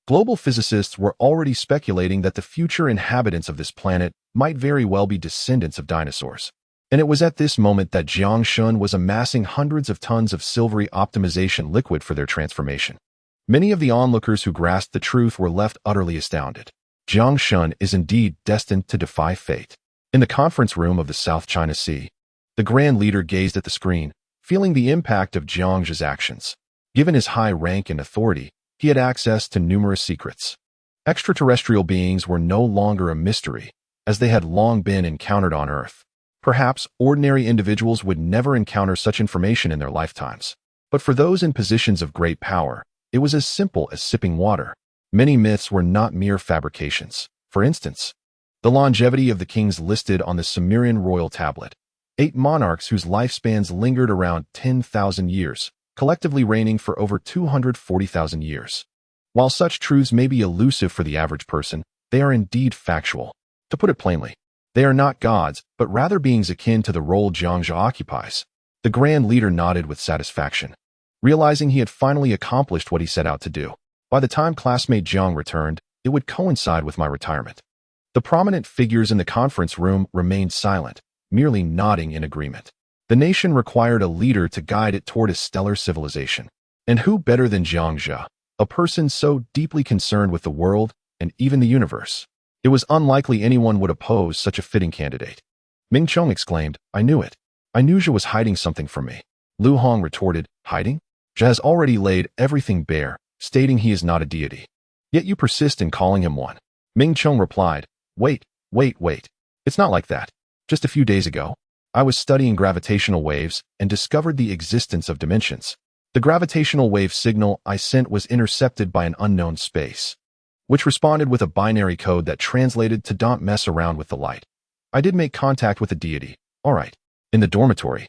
Global physicists were already speculating that the future inhabitants of this planet might very well be descendants of dinosaurs. And it was at this moment that Jiang Shun was amassing hundreds of tons of silvery optimization liquid for their transformation. Many of the onlookers who grasped the truth were left utterly astounded. Jiang Shun is indeed destined to defy fate. In the conference room of the South China Sea, the Grand Leader gazed at the screen, feeling the impact of Jiang Zhe's actions. Given his high rank and authority, he had access to numerous secrets. Extraterrestrial beings were no longer a mystery, as they had long been encountered on Earth. Perhaps ordinary individuals would never encounter such information in their lifetimes. But for those in positions of great power, it was as simple as sipping water. Many myths were not mere fabrications. For instance, the longevity of the kings listed on the Sumerian royal tablet. 8 monarchs whose lifespans lingered around 10,000 years, collectively reigning for over 240,000 years. While such truths may be elusive for the average person, they are indeed factual. To put it plainly, they are not gods, but rather beings akin to the role Jiang Zhe occupies. The Grand Leader nodded with satisfaction, realizing he had finally accomplished what he set out to do. By the time classmate Jiang returned, it would coincide with my retirement. The prominent figures in the conference room remained silent, merely nodding in agreement. The nation required a leader to guide it toward a stellar civilization. And who better than Jiang Zhe, a person so deeply concerned with the world and even the universe? It was unlikely anyone would oppose such a fitting candidate. Ming Chong exclaimed, "I knew it. I knew Zhe was hiding something from me." Lu Hong retorted, "Hiding? Zhe has already laid everything bare, stating he is not a deity. Yet you persist in calling him one." Ming Chong replied, Wait. It's not like that. Just a few days ago, I was studying gravitational waves and discovered the existence of dimensions. The gravitational wave signal I sent was intercepted by an unknown space, which responded with a binary code that translated to "don't mess around with the light." I did make contact with a deity, all right. In the dormitory,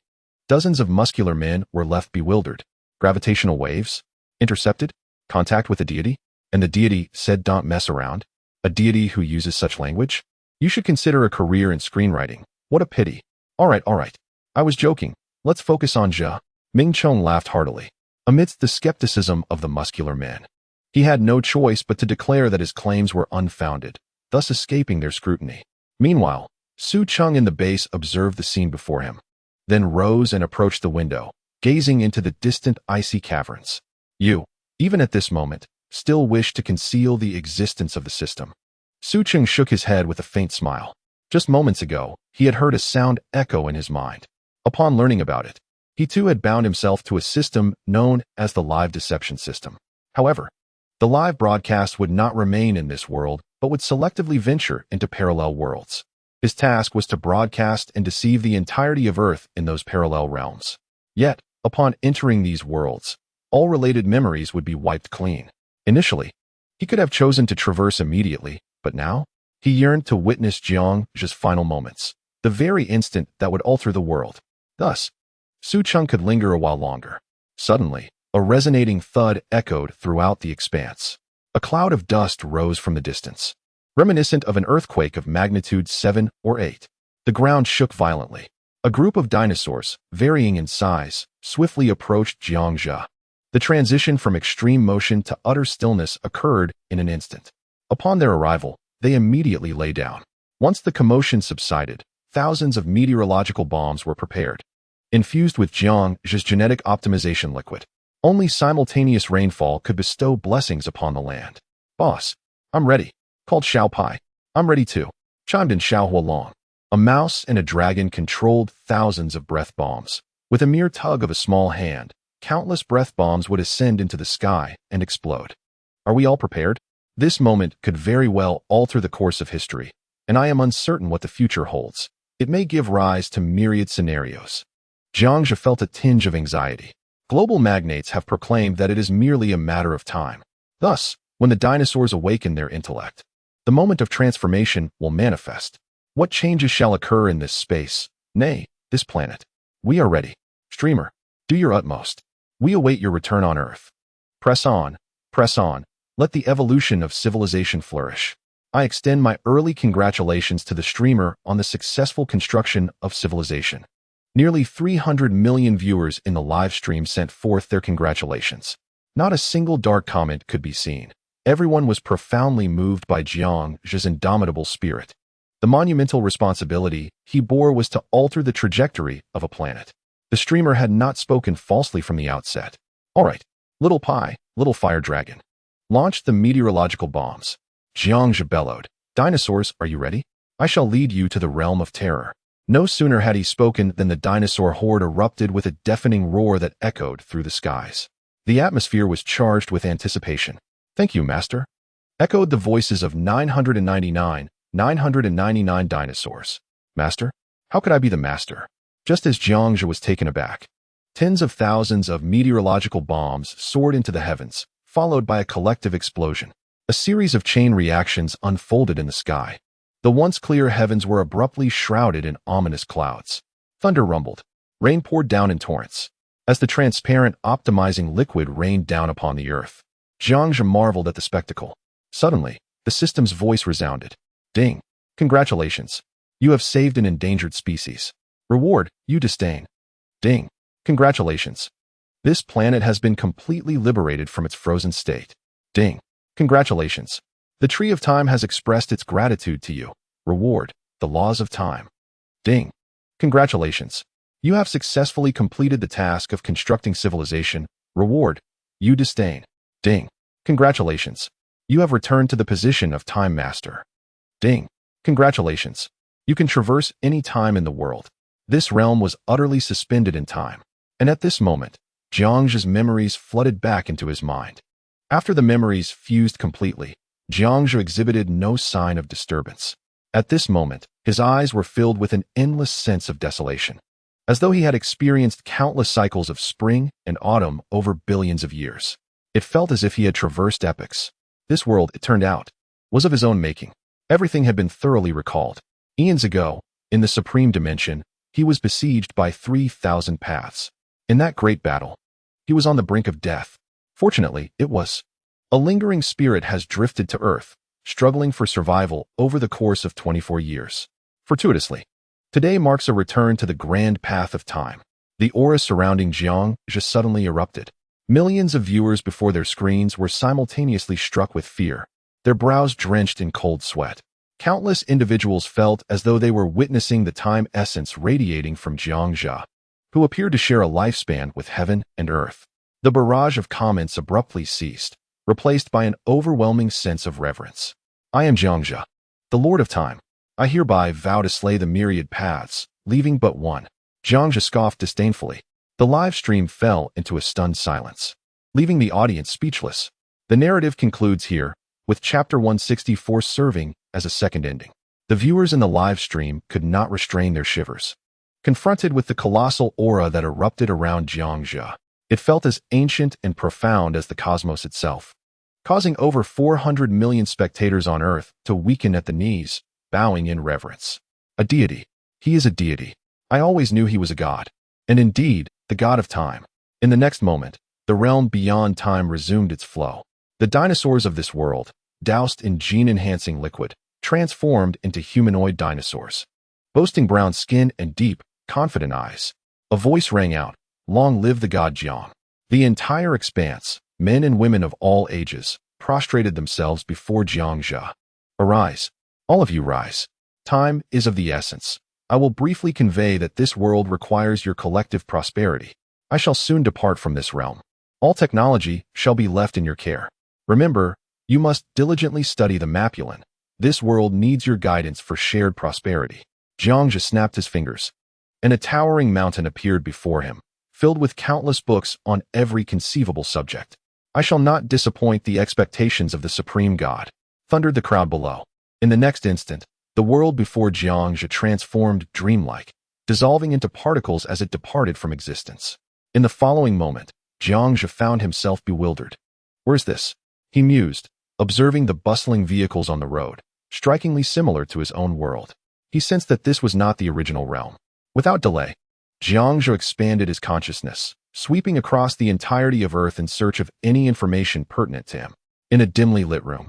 dozens of muscular men were left bewildered. Gravitational waves? Intercepted? Contact with a deity? And the deity said "don't mess around"? A deity who uses such language? You should consider a career in screenwriting. What a pity. All right. I was joking. Let's focus on Zhe. Ming Chong laughed heartily. Amidst the skepticism of the muscular men, he had no choice but to declare that his claims were unfounded, thus escaping their scrutiny. Meanwhile, Su Cheng in the base observed the scene before him, then rose and approached the window, gazing into the distant icy caverns. You, even at this moment, still wish to conceal the existence of the system. Su Cheng shook his head with a faint smile. Just moments ago, he had heard a sound echo in his mind. Upon learning about it, he too had bound himself to a system known as the Live Deception System. However, the live broadcast would not remain in this world, but would selectively venture into parallel worlds. His task was to broadcast and deceive the entirety of Earth in those parallel realms. Yet, upon entering these worlds, all related memories would be wiped clean. Initially, he could have chosen to traverse immediately, but now, he yearned to witness Jiang Zhe's final moments, the very instant that would alter the world. Thus, Su Cheng could linger a while longer. Suddenly, a resonating thud echoed throughout the expanse. A cloud of dust rose from the distance, reminiscent of an earthquake of magnitude 7 or 8. The ground shook violently. A group of dinosaurs, varying in size, swiftly approached Jiang Zhe. The transition from extreme motion to utter stillness occurred in an instant. Upon their arrival, they immediately lay down. Once the commotion subsided, thousands of meteorological bombs were prepared, infused with Jiang Zhe's genetic optimization liquid. Only simultaneous rainfall could bestow blessings upon the land. "Boss, I'm ready," called Xiao Pai. "I'm ready too," chimed in Xiao Hualong. A mouse and a dragon controlled thousands of breath bombs. With a mere tug of a small hand, countless breath bombs would ascend into the sky and explode. Are we all prepared? This moment could very well alter the course of history, and I am uncertain what the future holds. It may give rise to myriad scenarios. Jiangzhe felt a tinge of anxiety. Global magnates have proclaimed that it is merely a matter of time. Thus, when the dinosaurs awaken their intellect, the moment of transformation will manifest. What changes shall occur in this space, nay, this planet? We are ready. Streamer, do your utmost. We await your return on Earth. Press on, let the evolution of civilization flourish. I extend my early congratulations to the streamer on the successful construction of civilization. Nearly 300 million viewers in the live stream sent forth their congratulations. Not a single dark comment could be seen. Everyone was profoundly moved by Jiangzhe's indomitable spirit. The monumental responsibility he bore was to alter the trajectory of a planet. The streamer had not spoken falsely from the outset. All right, little pie, little fire dragon. Launch the meteorological bombs. Jiangzhe bellowed. Dinosaurs, are you ready? I shall lead you to the realm of terror. No sooner had he spoken than the dinosaur horde erupted with a deafening roar that echoed through the skies. The atmosphere was charged with anticipation. Thank you, Master. Echoed the voices of 999 dinosaurs. Master? How could I be the master? Just as Jiangzhe was taken aback, tens of thousands of meteorological bombs soared into the heavens, followed by a collective explosion. A series of chain reactions unfolded in the sky. The once clear heavens were abruptly shrouded in ominous clouds. Thunder rumbled. Rain poured down in torrents. As the transparent, optimizing liquid rained down upon the earth, Jiangzhe marveled at the spectacle. Suddenly, the system's voice resounded. Ding! Congratulations. You have saved an endangered species. Reward, you disdain. Ding! Congratulations. This planet has been completely liberated from its frozen state. Ding! Congratulations. The Tree of Time has expressed its gratitude to you. Reward, the laws of time. Ding! Congratulations. You have successfully completed the task of constructing civilization. Reward, you disdain. Ding! Congratulations. You have returned to the position of Time Master. Ding! Congratulations. You can traverse any time in the world. This realm was utterly suspended in time. And at this moment, Jiangzhe's memories flooded back into his mind. After the memories fused completely, Jiangzhe exhibited no sign of disturbance. At this moment, his eyes were filled with an endless sense of desolation, as though he had experienced countless cycles of spring and autumn over billions of years. It felt as if he had traversed epochs. This world, it turned out, was of his own making. Everything had been thoroughly recalled. Eons ago, in the Supreme Dimension, he was besieged by 3,000 paths. In that great battle, he was on the brink of death. Fortunately, it was. A lingering spirit has drifted to Earth, struggling for survival over the course of 24 years. Fortuitously, today marks a return to the grand path of time. The aura surrounding Jiangzhe suddenly erupted. Millions of viewers before their screens were simultaneously struck with fear, their brows drenched in cold sweat. Countless individuals felt as though they were witnessing the time essence radiating from Jiangzhe, who appeared to share a lifespan with heaven and earth. The barrage of comments abruptly ceased, replaced by an overwhelming sense of reverence. I am Jiangzhe, the Lord of Time. I hereby vow to slay the myriad paths, leaving but one. Jiangzhe scoffed disdainfully. The live stream fell into a stunned silence, leaving the audience speechless. The narrative concludes here, with Chapter 164 serving as a second ending. The viewers in the live stream could not restrain their shivers. Confronted with the colossal aura that erupted around Jiangzhe, it felt as ancient and profound as the cosmos itself, causing over 400 million spectators on Earth to weaken at the knees, bowing in reverence. A deity. He is a deity. I always knew he was a god. And indeed, the god of time. In the next moment, the realm beyond time resumed its flow. The dinosaurs of this world, doused in gene-enhancing liquid, transformed into humanoid dinosaurs, boasting brown skin and deep, confident eyes. A voice rang out, "Long live the god Jiang." The entire expanse, men and women of all ages, prostrated themselves before Jiangzhe. Arise. All of you rise. Time is of the essence. I will briefly convey that this world requires your collective prosperity. I shall soon depart from this realm. All technology shall be left in your care. Remember, you must diligently study the Mapulon. This world needs your guidance for shared prosperity. Jiangzhe snapped his fingers, and a towering mountain appeared before him, filled with countless books on every conceivable subject. I shall not disappoint the expectations of the Supreme God, thundered the crowd below. In the next instant, the world before Jiangzhe transformed dreamlike. dissolving into particles as it departed from existence. In the following moment, Jiang Zhe found himself bewildered. Where's this? He mused, observing the bustling vehicles on the road, strikingly similar to his own world. He sensed that this was not the original realm. Without delay, Jiang Zhe expanded his consciousness, sweeping across the entirety of Earth in search of any information pertinent to him. In a dimly lit room,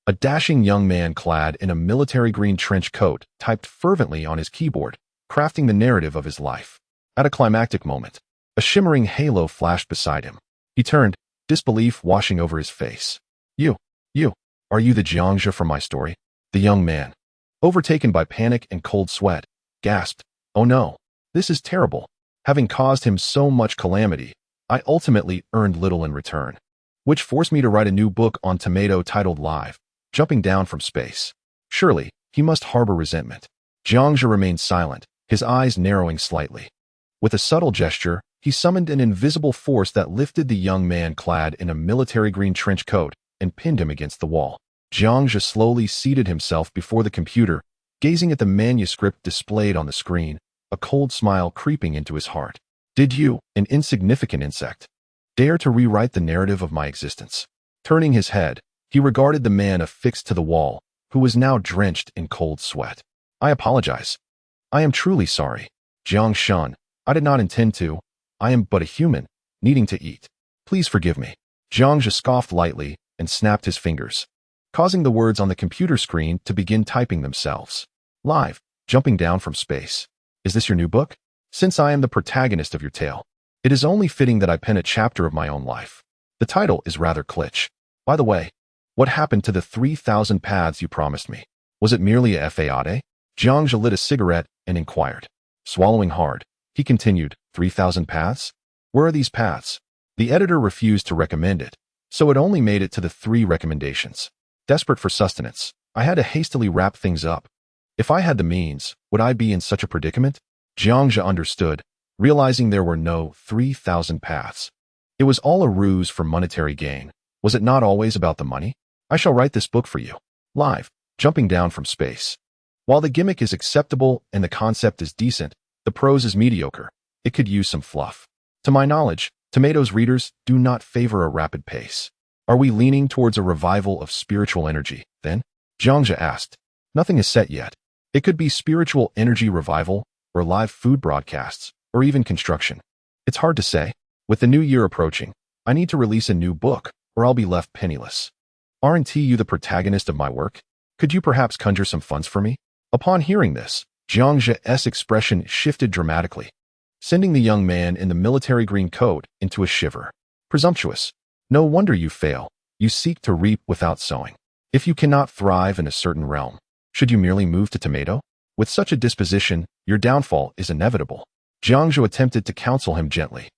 a dashing young man clad in a military green trench coat typed fervently on his keyboard, crafting the narrative of his life. At a climactic moment, a shimmering halo flashed beside him. He turned, disbelief washing over his face. You, are you the Jiang Zhe from my story? The young man, overtaken by panic and cold sweat, gasped, "Oh no, this is terrible. Having caused him so much calamity, I ultimately earned little in return, which forced me to write a new book on Tomato titled Live, Jumping Down from Space. Surely, he must harbor resentment." Jiang Zhe remained silent, his eyes narrowing slightly. With a subtle gesture, he summoned an invisible force that lifted the young man clad in a military green trench coat and pinned him against the wall. Jiang Zhe slowly seated himself before the computer, gazing at the manuscript displayed on the screen, a cold smile creeping into his heart. Did you, an insignificant insect, dare to rewrite the narrative of my existence? Turning his head, he regarded the man affixed to the wall, who was now drenched in cold sweat. I apologize. I am truly sorry. Jiang Shan, I did not intend to. I am but a human, needing to eat. Please forgive me. Jiang Zhe scoffed lightly and snapped his fingers, causing the words on the computer screen to begin typing themselves. Live, jumping down from space. Is this your new book? Since I am the protagonist of your tale, it is only fitting that I pen a chapter of my own life. The title is rather kitsch. By the way, what happened to the 3,000 paths you promised me? Was it merely a fade? Jiang Zhe lit a cigarette and inquired. Swallowing hard, he continued, 3,000 paths? Where are these paths? The editor refused to recommend it, so it only made it to the 3 recommendations. Desperate for sustenance, I had to hastily wrap things up. If I had the means, would I be in such a predicament? Jiang Zhe understood, realizing there were no 3,000 paths. It was all a ruse for monetary gain. Was it not always about the money? I shall write this book for you. Live, jumping down from space. While the gimmick is acceptable and the concept is decent, the prose is mediocre. It could use some fluff. To my knowledge, Tomato's readers do not favor a rapid pace. Are we leaning towards a revival of spiritual energy, then? Jiang Zhe asked. Nothing is set yet. It could be spiritual energy revival, or live food broadcasts, or even construction. It's hard to say. With the new year approaching, I need to release a new book, or I'll be left penniless. Aren't you the protagonist of my work? Could you perhaps conjure some funds for me? Upon hearing this, Jiang Zhe's expression shifted dramatically, sending the young man in the military green coat into a shiver. Presumptuous. No wonder you fail. You seek to reap without sowing. If you cannot thrive in a certain realm, should you merely move to Tomato? With such a disposition, your downfall is inevitable. Jiang Zhe attempted to counsel him gently.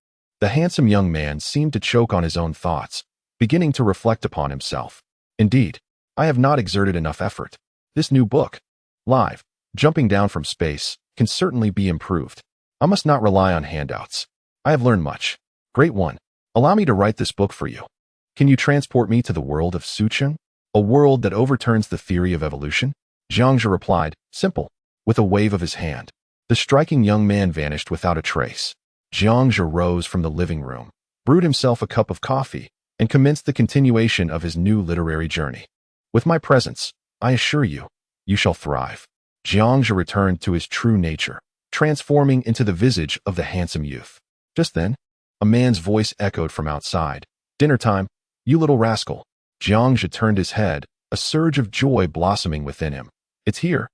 The handsome young man seemed to choke on his own thoughts, beginning to reflect upon himself. Indeed, I have not exerted enough effort. This new book, Live, Jumping Down from Space, can certainly be improved. I must not rely on handouts. I have learned much. Great one. Allow me to write this book for you. Can you transport me to the world of Sucheng? A world that overturns the theory of evolution? Jiang Zhe replied, simple, with a wave of his hand. The striking young man vanished without a trace. Jiang Zhe rose from the living room, brewed himself a cup of coffee, and commenced the continuation of his new literary journey. With my presence, I assure you, you shall thrive. Jiang Zhe returned to his true nature, transforming into the visage of the handsome youth. Just then, a man's voice echoed from outside. Dinner time, you little rascal. Jiang Zhe turned his head, a surge of joy blossoming within him. It's here,